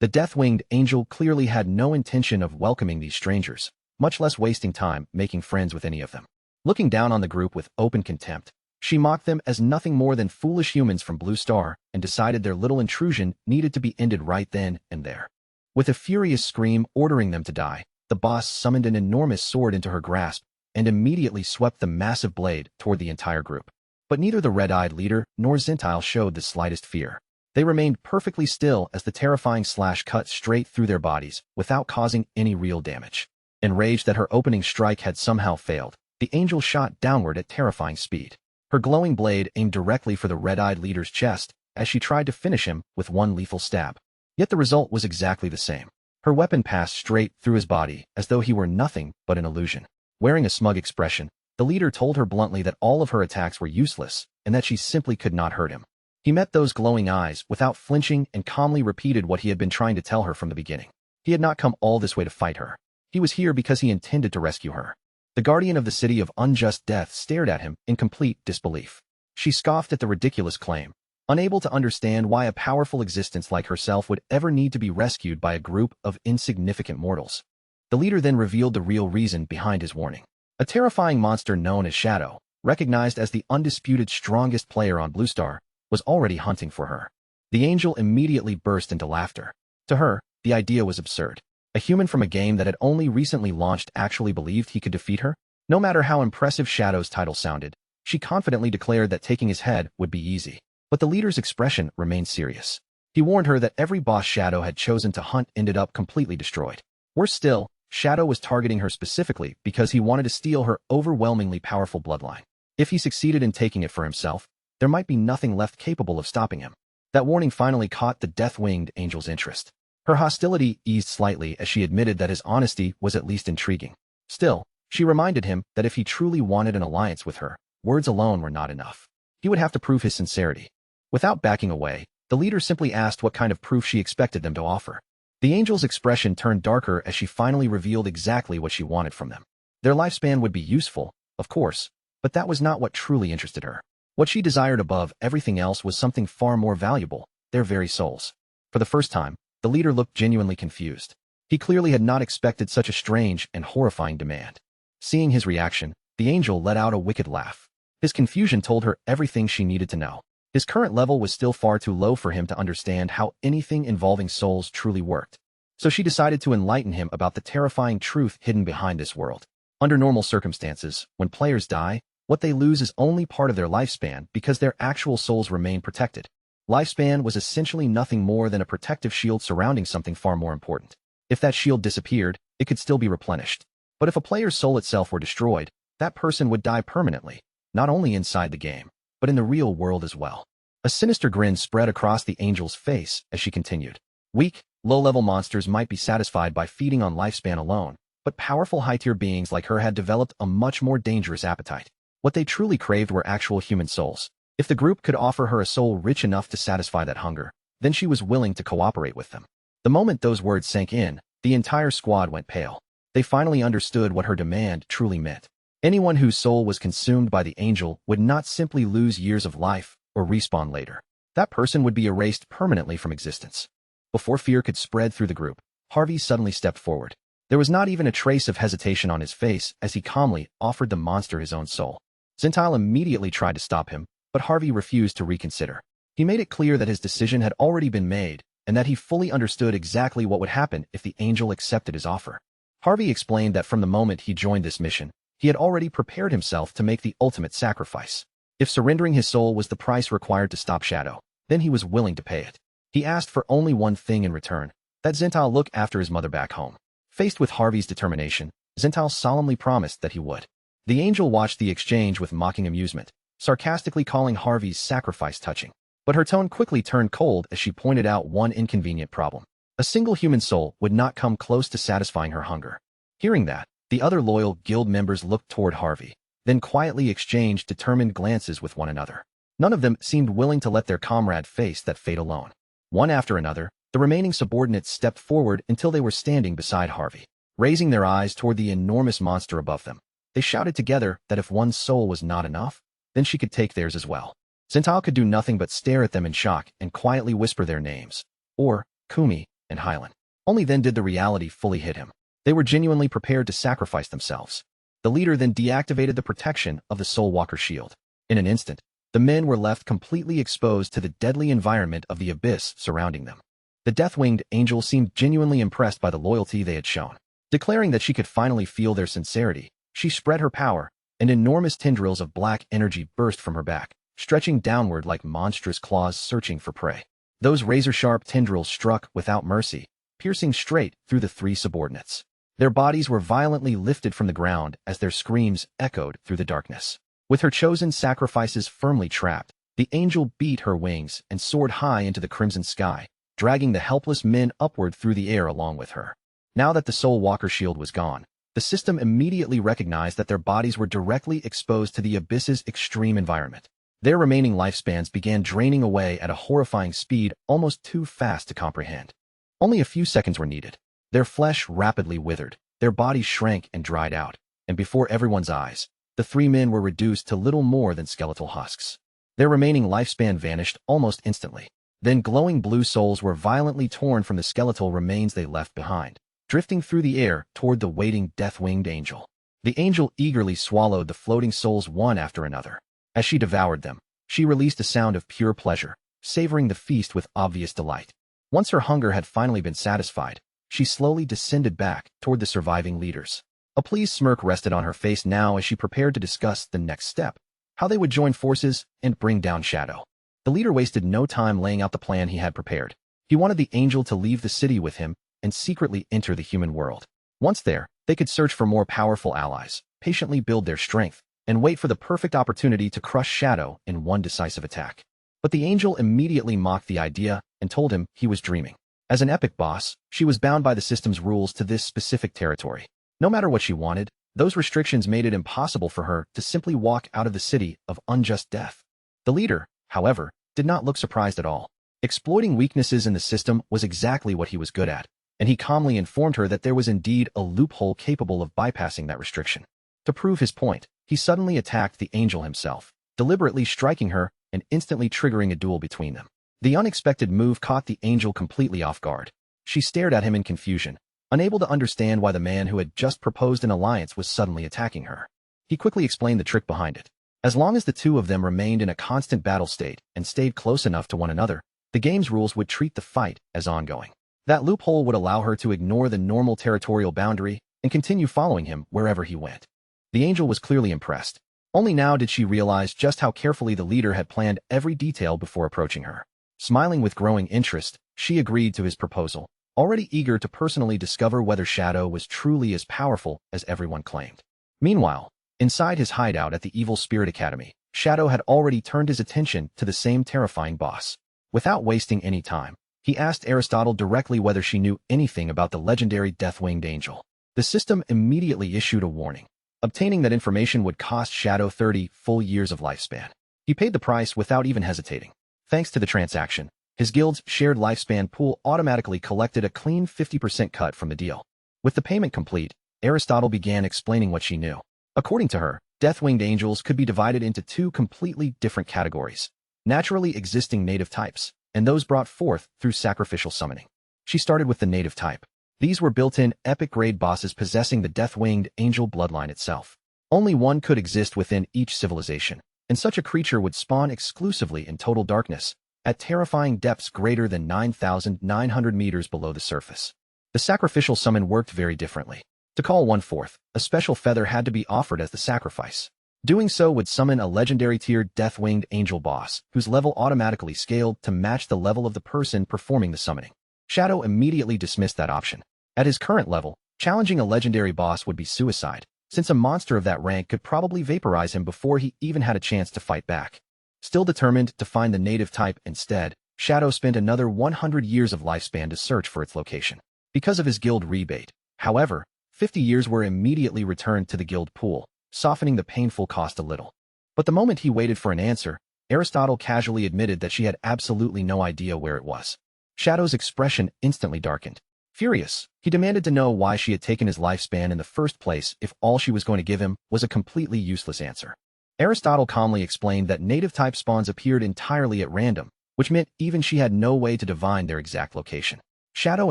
The death-winged angel clearly had no intention of welcoming these strangers, much less wasting time making friends with any of them. Looking down on the group with open contempt, she mocked them as nothing more than foolish humans from Blue Star and decided their little intrusion needed to be ended right then and there. With a furious scream ordering them to die, the boss summoned an enormous sword into her grasp and immediately swept the massive blade toward the entire group. But neither the red-eyed leader nor Zentile showed the slightest fear. They remained perfectly still as the terrifying slash cut straight through their bodies without causing any real damage. Enraged that her opening strike had somehow failed, the angel shot downward at terrifying speed. Her glowing blade aimed directly for the red-eyed leader's chest as she tried to finish him with one lethal stab. Yet the result was exactly the same. Her weapon passed straight through his body as though he were nothing but an illusion. Wearing a smug expression, the leader told her bluntly that all of her attacks were useless and that she simply could not hurt him. He met those glowing eyes without flinching and calmly repeated what he had been trying to tell her from the beginning. He had not come all this way to fight her. He was here because he intended to rescue her. The guardian of the city of unjust death stared at him in complete disbelief. She scoffed at the ridiculous claim, unable to understand why a powerful existence like herself would ever need to be rescued by a group of insignificant mortals. The leader then revealed the real reason behind his warning. A terrifying monster known as Shadow, recognized as the undisputed strongest player on Blue Star, was already hunting for her. The angel immediately burst into laughter. To her, the idea was absurd. A human from a game that had only recently launched actually believed he could defeat her? No matter how impressive Shadow's title sounded, she confidently declared that taking his head would be easy. But the leader's expression remained serious. He warned her that every boss Shadow had chosen to hunt ended up completely destroyed. Worse still, Shadow was targeting her specifically because he wanted to steal her overwhelmingly powerful bloodline. If he succeeded in taking it for himself, there might be nothing left capable of stopping him. That warning finally caught the death-winged angel's interest. Her hostility eased slightly as she admitted that his honesty was at least intriguing. Still, she reminded him that if he truly wanted an alliance with her, words alone were not enough. He would have to prove his sincerity. Without backing away, the leader simply asked what kind of proof she expected them to offer. The angel's expression turned darker as she finally revealed exactly what she wanted from them. Their lifespan would be useful, of course, but that was not what truly interested her. What she desired above everything else was something far more valuable, their very souls. For the first time, the leader looked genuinely confused. He clearly had not expected such a strange and horrifying demand. Seeing his reaction, the angel let out a wicked laugh. His confusion told her everything she needed to know. His current level was still far too low for him to understand how anything involving souls truly worked. So she decided to enlighten him about the terrifying truth hidden behind this world. Under normal circumstances, when players die, what they lose is only part of their lifespan because their actual souls remain protected. Lifespan was essentially nothing more than a protective shield surrounding something far more important. If that shield disappeared, it could still be replenished. But if a player's soul itself were destroyed, that person would die permanently, not only inside the game, but in the real world as well. A sinister grin spread across the angel's face as she continued. Weak, low-level monsters might be satisfied by feeding on lifespan alone, but powerful high-tier beings like her had developed a much more dangerous appetite. What they truly craved were actual human souls. If the group could offer her a soul rich enough to satisfy that hunger, then she was willing to cooperate with them. The moment those words sank in, the entire squad went pale. They finally understood what her demand truly meant. Anyone whose soul was consumed by the angel would not simply lose years of life or respawn later. That person would be erased permanently from existence. Before fear could spread through the group, Harvey suddenly stepped forward. There was not even a trace of hesitation on his face as he calmly offered the monster his own soul. Zentile immediately tried to stop him, but Harvey refused to reconsider. He made it clear that his decision had already been made and that he fully understood exactly what would happen if the angel accepted his offer. Harvey explained that from the moment he joined this mission, he had already prepared himself to make the ultimate sacrifice. If surrendering his soul was the price required to stop Shadow, then he was willing to pay it. He asked for only one thing in return, that Zentile look after his mother back home. Faced with Harvey's determination, Zentile solemnly promised that he would. The angel watched the exchange with mocking amusement, sarcastically calling Harvey's sacrifice touching. But her tone quickly turned cold as she pointed out one inconvenient problem. A single human soul would not come close to satisfying her hunger. Hearing that, the other loyal guild members looked toward Harvey, then quietly exchanged determined glances with one another. None of them seemed willing to let their comrade face that fate alone. One after another, the remaining subordinates stepped forward until they were standing beside Harvey. Raising their eyes toward the enormous monster above them, they shouted together that if one's soul was not enough, then she could take theirs as well. Zentile could do nothing but stare at them in shock and quietly whisper their names, or Kumi and Hylan. Only then did the reality fully hit him. They were genuinely prepared to sacrifice themselves. The leader then deactivated the protection of the Soul Walker shield. In an instant, the men were left completely exposed to the deadly environment of the abyss surrounding them. The death-winged angel seemed genuinely impressed by the loyalty they had shown. Declaring that she could finally feel their sincerity, she spread her power, and enormous tendrils of black energy burst from her back, stretching downward like monstrous claws searching for prey. Those razor-sharp tendrils struck without mercy, piercing straight through the three subordinates. Their bodies were violently lifted from the ground as their screams echoed through the darkness. With her chosen sacrifices firmly trapped, the angel beat her wings and soared high into the crimson sky, dragging the helpless men upward through the air along with her. Now that the Soul Walker shield was gone, the system immediately recognized that their bodies were directly exposed to the abyss's extreme environment. Their remaining lifespans began draining away at a horrifying speed almost too fast to comprehend. Only a few seconds were needed. Their flesh rapidly withered, their bodies shrank and dried out, and before everyone's eyes, the three men were reduced to little more than skeletal husks. Their remaining lifespan vanished almost instantly. Then glowing blue souls were violently torn from the skeletal remains they left behind, drifting through the air toward the waiting death-winged angel. The angel eagerly swallowed the floating souls one after another. As she devoured them, she released a sound of pure pleasure, savoring the feast with obvious delight. Once her hunger had finally been satisfied, she slowly descended back toward the surviving leaders. A pleased smirk rested on her face now as she prepared to discuss the next step, how they would join forces and bring down Shadow. The leader wasted no time laying out the plan he had prepared. He wanted the angel to leave the city with him and secretly enter the human world. Once there, they could search for more powerful allies, patiently build their strength, and wait for the perfect opportunity to crush Shadow in one decisive attack. But the angel immediately mocked the idea and told him he was dreaming. As an epic boss, she was bound by the system's rules to this specific territory. No matter what she wanted, those restrictions made it impossible for her to simply walk out of the city of unjust death. The leader, however, did not look surprised at all. Exploiting weaknesses in the system was exactly what he was good at, and he calmly informed her that there was indeed a loophole capable of bypassing that restriction. To prove his point, he suddenly attacked the angel himself, deliberately striking her and instantly triggering a duel between them. The unexpected move caught the angel completely off guard. She stared at him in confusion, unable to understand why the man who had just proposed an alliance was suddenly attacking her. He quickly explained the trick behind it. As long as the two of them remained in a constant battle state and stayed close enough to one another, the game's rules would treat the fight as ongoing. That loophole would allow her to ignore the normal territorial boundary and continue following him wherever he went. The angel was clearly impressed. Only now did she realize just how carefully the leader had planned every detail before approaching her. Smiling with growing interest, she agreed to his proposal, already eager to personally discover whether Shadow was truly as powerful as everyone claimed. Meanwhile, inside his hideout at the Evil Spirit Academy, Shadow had already turned his attention to the same terrifying boss. Without wasting any time, he asked Aristotle directly whether she knew anything about the legendary Death-Winged Angel. The system immediately issued a warning. Obtaining that information would cost Shadow 30 full years of lifespan. He paid the price without even hesitating. Thanks to the transaction, his guild's shared lifespan pool automatically collected a clean 50% cut from the deal. With the payment complete, Aristotle began explaining what she knew. According to her, Death-Winged Angels could be divided into two completely different categories: naturally existing native types, and those brought forth through sacrificial summoning. She started with the native type. These were built-in, epic-grade bosses possessing the Death-Winged Angel bloodline itself. Only one could exist within each civilization, and such a creature would spawn exclusively in total darkness, at terrifying depths greater than 9,900 meters below the surface. The sacrificial summon worked very differently. To call one forth, a special feather had to be offered as the sacrifice. Doing so would summon a legendary tiered Death-Winged Angel boss, whose level automatically scaled to match the level of the person performing the summoning. Shadow immediately dismissed that option. At his current level, challenging a legendary boss would be suicide, since a monster of that rank could probably vaporize him before he even had a chance to fight back. Still determined to find the native type instead, Shadow spent another 100 years of lifespan to search for its location. Because of his guild rebate, however, 50 years were immediately returned to the guild pool, softening the painful cost a little. But the moment he waited for an answer, Aristotle casually admitted that she had absolutely no idea where it was. Shadow's expression instantly darkened. Furious, he demanded to know why she had taken his lifespan in the first place if all she was going to give him was a completely useless answer. Aristotle calmly explained that native-type spawns appeared entirely at random, which meant even she had no way to divine their exact location. Shadow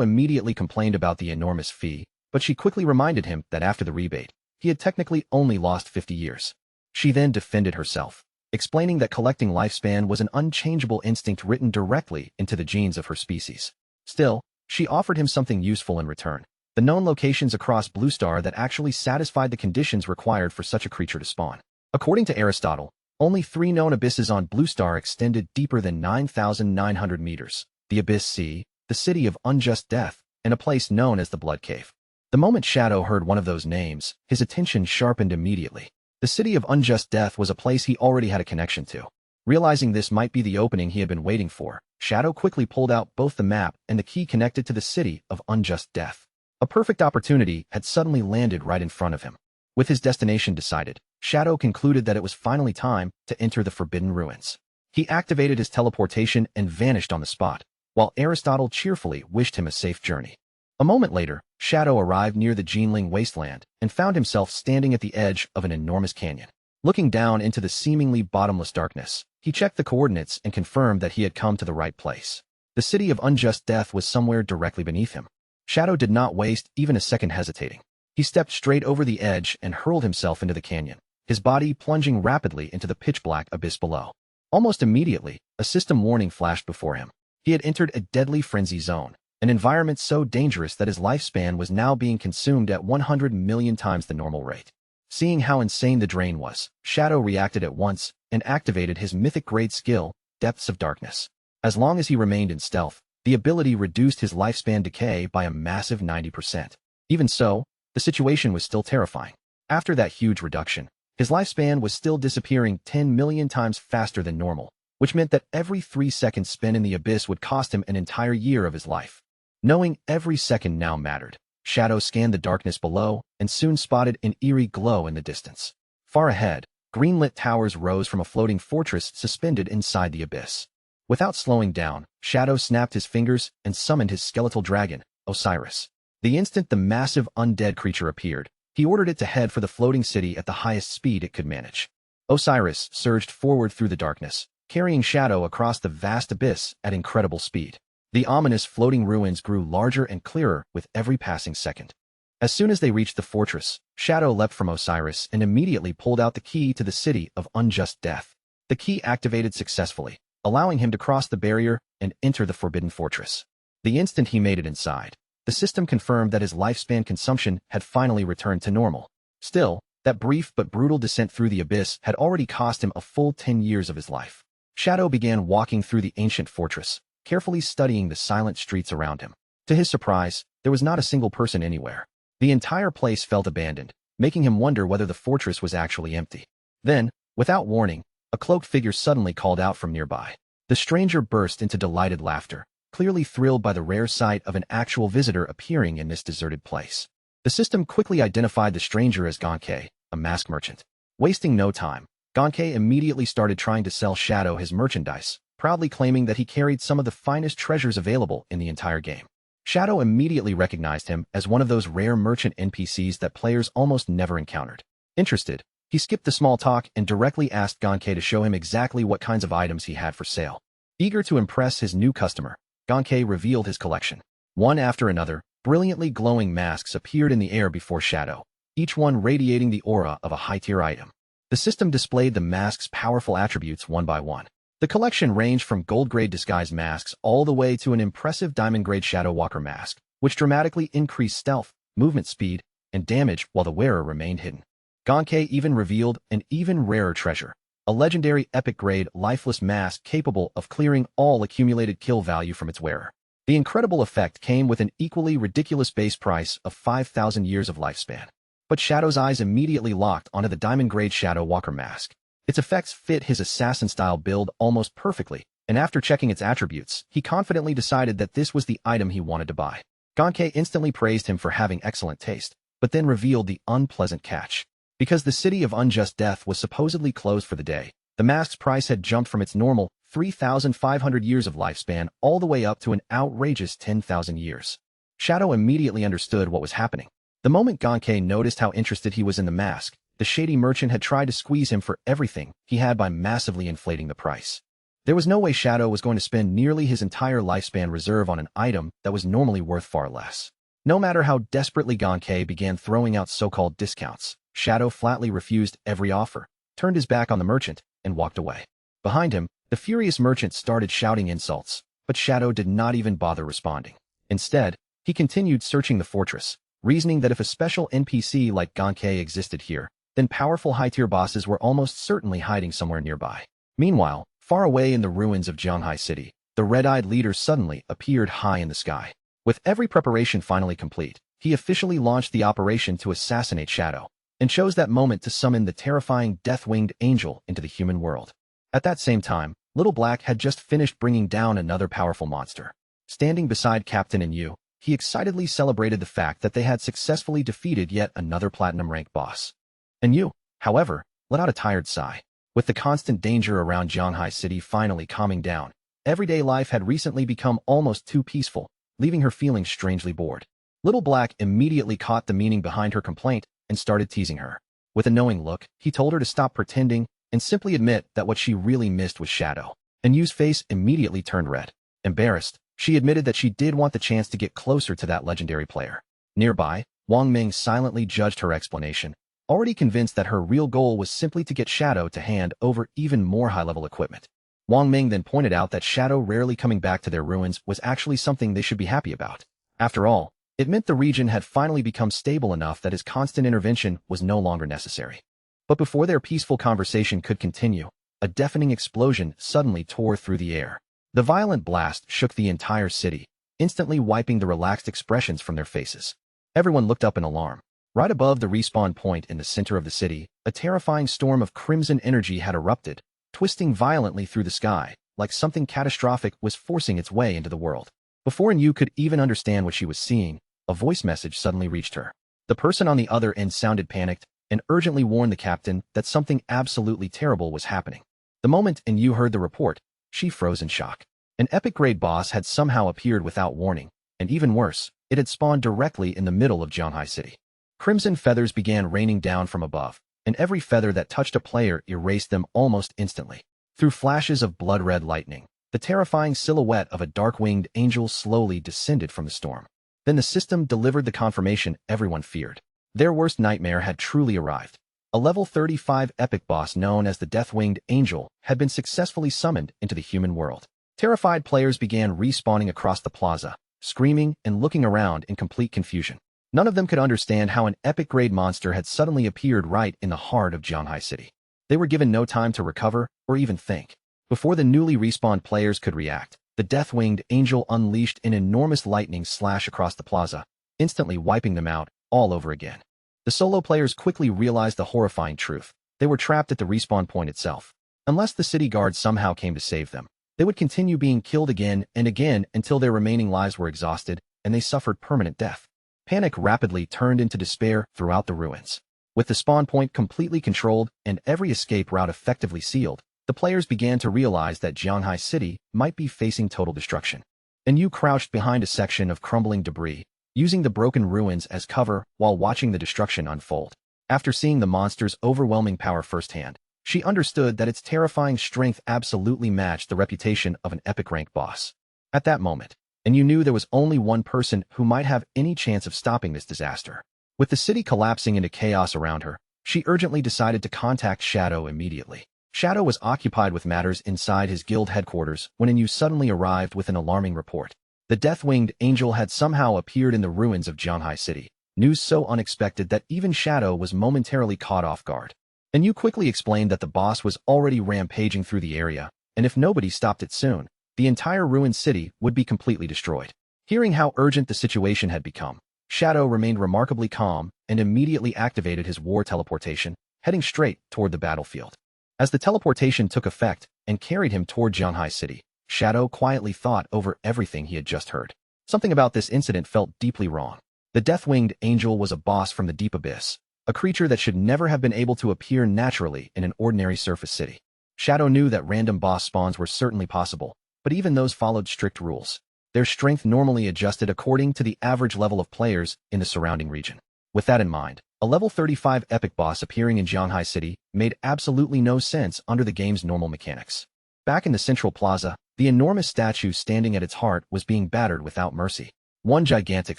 immediately complained about the enormous fee, but she quickly reminded him that after the rebate, he had technically only lost 50 years. She then defended herself, explaining that collecting lifespan was an unchangeable instinct written directly into the genes of her species. Still, she offered him something useful in return: the known locations across Blue Star that actually satisfied the conditions required for such a creature to spawn. According to Aristotle, only 3 known abysses on Blue Star extended deeper than 9,900 meters: the Abyss Sea, the City of Unjust Death, and a place known as the Blood Cave. The moment Shadow heard one of those names, his attention sharpened immediately. The City of Unjust Death was a place he already had a connection to. Realizing this might be the opening he had been waiting for, Shadow quickly pulled out both the map and the key connected to the City of Unjust Death. A perfect opportunity had suddenly landed right in front of him. With his destination decided, Shadow concluded that it was finally time to enter the Forbidden Ruins. He activated his teleportation and vanished on the spot, while Aristotle cheerfully wished him a safe journey. A moment later, Shadow arrived near the Jinling wasteland and found himself standing at the edge of an enormous canyon. Looking down into the seemingly bottomless darkness, he checked the coordinates and confirmed that he had come to the right place. The City of Unjust Death was somewhere directly beneath him. Shadow did not waste even a second hesitating. He stepped straight over the edge and hurled himself into the canyon, his body plunging rapidly into the pitch-black abyss below. Almost immediately, a system warning flashed before him. He had entered a deadly frenzy zone, an environment so dangerous that his lifespan was now being consumed at 100 million times the normal rate. Seeing how insane the drain was, Shadow reacted at once and activated his mythic-grade skill, Depths of Darkness. As long as he remained in stealth, the ability reduced his lifespan decay by a massive 90%. Even so, the situation was still terrifying. After that huge reduction, His lifespan was still disappearing 10 million times faster than normal, which meant that every 3 seconds spent in the abyss would cost him an entire year of his life. Knowing every second now mattered, Shadow scanned the darkness below and soon spotted an eerie glow in the distance. Far ahead, green-lit towers rose from a floating fortress suspended inside the abyss. Without slowing down, Shadow snapped his fingers and summoned his skeletal dragon, Osiris. The instant the massive undead creature appeared, he ordered it to head for the floating city at the highest speed it could manage. Osiris surged forward through the darkness, carrying Shadow across the vast abyss at incredible speed. The ominous floating ruins grew larger and clearer with every passing second. As soon as they reached the fortress, Shadow leapt from Osiris and immediately pulled out the key to the city of unjust death. The key activated successfully, allowing him to cross the barrier and enter the forbidden fortress. The instant he made it inside, the system confirmed that his lifespan consumption had finally returned to normal. Still, that brief but brutal descent through the abyss had already cost him a full 10 years of his life. Shadow began walking through the ancient fortress, carefully studying the silent streets around him. To his surprise, there was not a single person anywhere. The entire place felt abandoned, making him wonder whether the fortress was actually empty. Then, without warning, a cloaked figure suddenly called out from nearby. The stranger burst into delighted laughter, clearly thrilled by the rare sight of an actual visitor appearing in this deserted place. The system quickly identified the stranger as Gonkei, a mask merchant. Wasting no time, Gonkei immediately started trying to sell Shadow his merchandise, proudly claiming that he carried some of the finest treasures available in the entire game. Shadow immediately recognized him as one of those rare merchant NPCs that players almost never encountered. Interested, he skipped the small talk and directly asked Gonkei to show him exactly what kinds of items he had for sale. Eager to impress his new customer, Gonkei revealed his collection. One after another, brilliantly glowing masks appeared in the air before Shadow, each one radiating the aura of a high-tier item. The system displayed the masks' powerful attributes one by one. The collection ranged from gold-grade disguise masks all the way to an impressive diamond-grade Shadow Walker mask, which dramatically increased stealth, movement speed, and damage while the wearer remained hidden. Gonkei even revealed an even rarer treasure, a legendary epic-grade lifeless mask capable of clearing all accumulated kill value from its wearer. The incredible effect came with an equally ridiculous base price of 5,000 years of lifespan. But Shadow's eyes immediately locked onto the diamond-grade Shadow Walker mask. Its effects fit his assassin-style build almost perfectly, and after checking its attributes, he confidently decided that this was the item he wanted to buy. Gonkei instantly praised him for having excellent taste, but then revealed the unpleasant catch. Because the city of unjust death was supposedly closed for the day, the mask's price had jumped from its normal 3,500 years of lifespan all the way up to an outrageous 10,000 years. Shadow immediately understood what was happening. The moment Gonkei noticed how interested he was in the mask, the shady merchant had tried to squeeze him for everything he had by massively inflating the price. There was no way Shadow was going to spend nearly his entire lifespan reserve on an item that was normally worth far less. No matter how desperately Gonkei began throwing out so-called discounts, Shadow flatly refused every offer, turned his back on the merchant, and walked away. Behind him, the furious merchant started shouting insults, but Shadow did not even bother responding. Instead, he continued searching the fortress, reasoning that if a special NPC like Gonkei existed here, then powerful high-tier bosses were almost certainly hiding somewhere nearby. Meanwhile, far away in the ruins of Zhanghai City, the red-eyed leader suddenly appeared high in the sky. With every preparation finally complete, he officially launched the operation to assassinate Shadow, and chose that moment to summon the terrifying death-winged angel into the human world. At that same time, Little Black had just finished bringing down another powerful monster. Standing beside Captain and Yu, he excitedly celebrated the fact that they had successfully defeated yet another platinum-ranked boss. And Yu, however, let out a tired sigh. With the constant danger around Zhanghai City finally calming down, everyday life had recently become almost too peaceful, leaving her feeling strangely bored. Little Black immediately caught the meaning behind her complaint and started teasing her. With a knowing look, he told her to stop pretending and simply admit that what she really missed was Shadow. And Yu's face immediately turned red. Embarrassed, she admitted that she did want the chance to get closer to that legendary player. Nearby, Wang Ming silently judged her explanation, already convinced that her real goal was simply to get Shadow to hand over even more high-level equipment. Wang Ming then pointed out that Shadow rarely coming back to their ruins was actually something they should be happy about. After all, it meant the region had finally become stable enough that his constant intervention was no longer necessary. But before their peaceful conversation could continue, a deafening explosion suddenly tore through the air. The violent blast shook the entire city, instantly wiping the relaxed expressions from their faces. Everyone looked up in alarm. Right above the respawn point in the center of the city, a terrifying storm of crimson energy had erupted, twisting violently through the sky, like something catastrophic was forcing its way into the world. Before Yu could even understand what she was seeing, a voice message suddenly reached her. The person on the other end sounded panicked and urgently warned the captain that something absolutely terrible was happening. The moment Yu heard the report, she froze in shock. An epic-grade boss had somehow appeared without warning, and even worse, it had spawned directly in the middle of Jianghai City. Crimson feathers began raining down from above, and every feather that touched a player erased them almost instantly. Through flashes of blood-red lightning, the terrifying silhouette of a dark-winged angel slowly descended from the storm. Then the system delivered the confirmation everyone feared. Their worst nightmare had truly arrived. A level 35 epic boss known as the Death-Winged Angel had been successfully summoned into the human world. Terrified players began respawning across the plaza, screaming and looking around in complete confusion. None of them could understand how an epic-grade monster had suddenly appeared right in the heart of Jianghai City. They were given no time to recover or even think. Before the newly respawned players could react, the Death-Winged Angel unleashed an enormous lightning slash across the plaza, instantly wiping them out all over again. The solo players quickly realized the horrifying truth. They were trapped at the respawn point itself. Unless the city guards somehow came to save them, they would continue being killed again and again until their remaining lives were exhausted and they suffered permanent death. Panic rapidly turned into despair throughout the ruins. With the spawn point completely controlled and every escape route effectively sealed, the players began to realize that Jianghai City might be facing total destruction. Yu crouched behind a section of crumbling debris, using the broken ruins as cover while watching the destruction unfold. After seeing the monster's overwhelming power firsthand, she understood that its terrifying strength absolutely matched the reputation of an epic-rank boss. At that moment, Yu knew there was only one person who might have any chance of stopping this disaster. With the city collapsing into chaos around her, she urgently decided to contact Shadow immediately. Shadow was occupied with matters inside his guild headquarters when Yu suddenly arrived with an alarming report. The Death-Winged Angel had somehow appeared in the ruins of Jianghai City, news so unexpected that even Shadow was momentarily caught off guard. Yu quickly explained that the boss was already rampaging through the area, and if nobody stopped it soon, the entire ruined city would be completely destroyed. Hearing how urgent the situation had become, Shadow remained remarkably calm and immediately activated his war teleportation, heading straight toward the battlefield. As the teleportation took effect and carried him toward Jianghai City, Shadow quietly thought over everything he had just heard. Something about this incident felt deeply wrong. The Death-Winged Angel was a boss from the deep abyss, a creature that should never have been able to appear naturally in an ordinary surface city. Shadow knew that random boss spawns were certainly possible, but even those followed strict rules. Their strength normally adjusted according to the average level of players in the surrounding region. With that in mind, a level 35 epic boss appearing in Jianghai City made absolutely no sense under the game's normal mechanics. Back in the central plaza, the enormous statue standing at its heart was being battered without mercy. One gigantic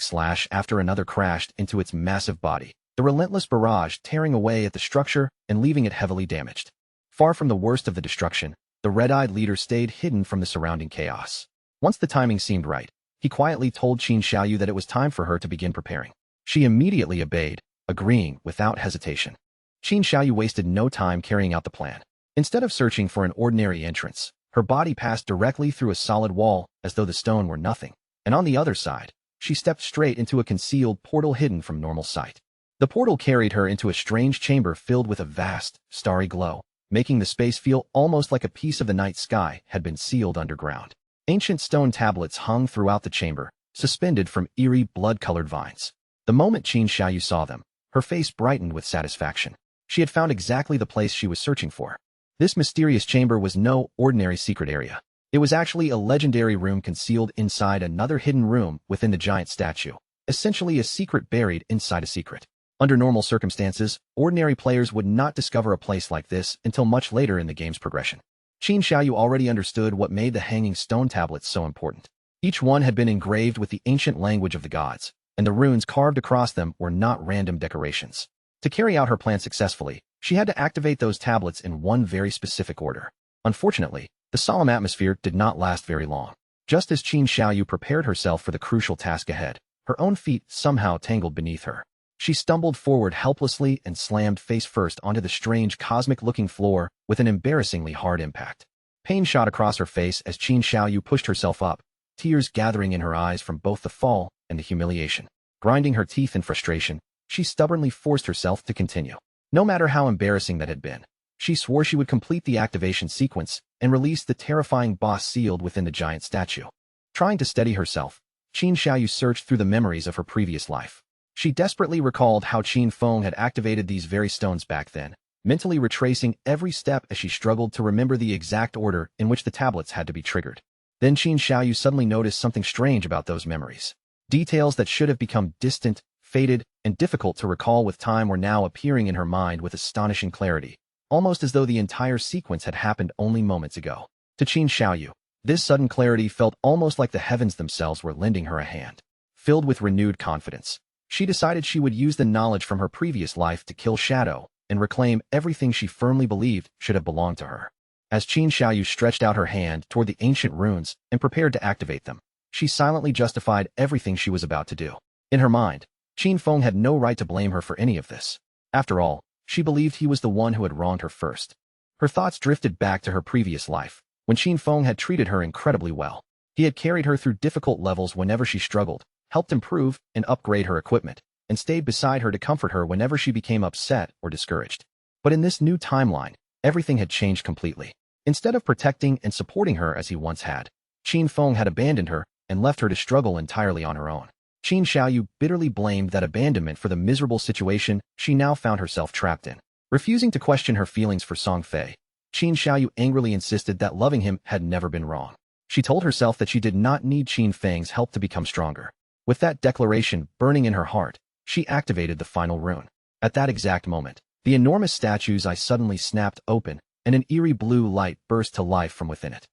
slash after another crashed into its massive body, the relentless barrage tearing away at the structure and leaving it heavily damaged. Far from the worst of the destruction, the red-eyed leader stayed hidden from the surrounding chaos. Once the timing seemed right, he quietly told Qin Xiaoyu that it was time for her to begin preparing. She immediately obeyed, agreeing without hesitation. Qin Xiaoyu wasted no time carrying out the plan. Instead of searching for an ordinary entrance, her body passed directly through a solid wall as though the stone were nothing, and on the other side, she stepped straight into a concealed portal hidden from normal sight. The portal carried her into a strange chamber filled with a vast, starry glow, making the space feel almost like a piece of the night sky had been sealed underground. Ancient stone tablets hung throughout the chamber, suspended from eerie, blood-colored vines. The moment Qin Xiaoyu saw them, her face brightened with satisfaction. She had found exactly the place she was searching for. This mysterious chamber was no ordinary secret area. It was actually a legendary room concealed inside another hidden room within the giant statue, essentially a secret buried inside a secret. Under normal circumstances, ordinary players would not discover a place like this until much later in the game's progression. Qin Xiaoyu already understood what made the hanging stone tablets so important. Each one had been engraved with the ancient language of the gods, and the runes carved across them were not random decorations. To carry out her plan successfully, she had to activate those tablets in one very specific order. Unfortunately, the solemn atmosphere did not last very long. Just as Qin Xiaoyu prepared herself for the crucial task ahead, her own feet somehow tangled beneath her. She stumbled forward helplessly and slammed face first onto the strange cosmic-looking floor with an embarrassingly hard impact. Pain shot across her face as Qin Xiaoyu pushed herself up, tears gathering in her eyes from both the fall and the humiliation. Grinding her teeth in frustration, she stubbornly forced herself to continue. No matter how embarrassing that had been, she swore she would complete the activation sequence and release the terrifying boss sealed within the giant statue. Trying to steady herself, Qin Xiaoyu searched through the memories of her previous life. She desperately recalled how Qin Feng had activated these very stones back then, mentally retracing every step as she struggled to remember the exact order in which the tablets had to be triggered. Then Qin Xiaoyu suddenly noticed something strange about those memories. Details that should have become distant, faded, and difficult to recall with time were now appearing in her mind with astonishing clarity, almost as though the entire sequence had happened only moments ago. To Qin Xiaoyu, this sudden clarity felt almost like the heavens themselves were lending her a hand. Filled with renewed confidence, she decided she would use the knowledge from her previous life to kill Shadow and reclaim everything she firmly believed should have belonged to her. As Qin Xiaoyu stretched out her hand toward the ancient runes and prepared to activate them, she silently justified everything she was about to do. In her mind, Qin Feng had no right to blame her for any of this. After all, she believed he was the one who had wronged her first. Her thoughts drifted back to her previous life, when Qin Feng had treated her incredibly well. He had carried her through difficult levels whenever she struggled, helped improve and upgrade her equipment, and stayed beside her to comfort her whenever she became upset or discouraged. But in this new timeline, everything had changed completely. Instead of protecting and supporting her as he once had, Qin Feng had abandoned her and left her to struggle entirely on her own. Qin Xiaoyu bitterly blamed that abandonment for the miserable situation she now found herself trapped in. Refusing to question her feelings for Song Fei, Qin Xiaoyu angrily insisted that loving him had never been wrong. She told herself that she did not need Qin Feng's help to become stronger. With that declaration burning in her heart, she activated the final rune. At that exact moment, the enormous statue's eye suddenly snapped open, and an eerie blue light burst to life from within it.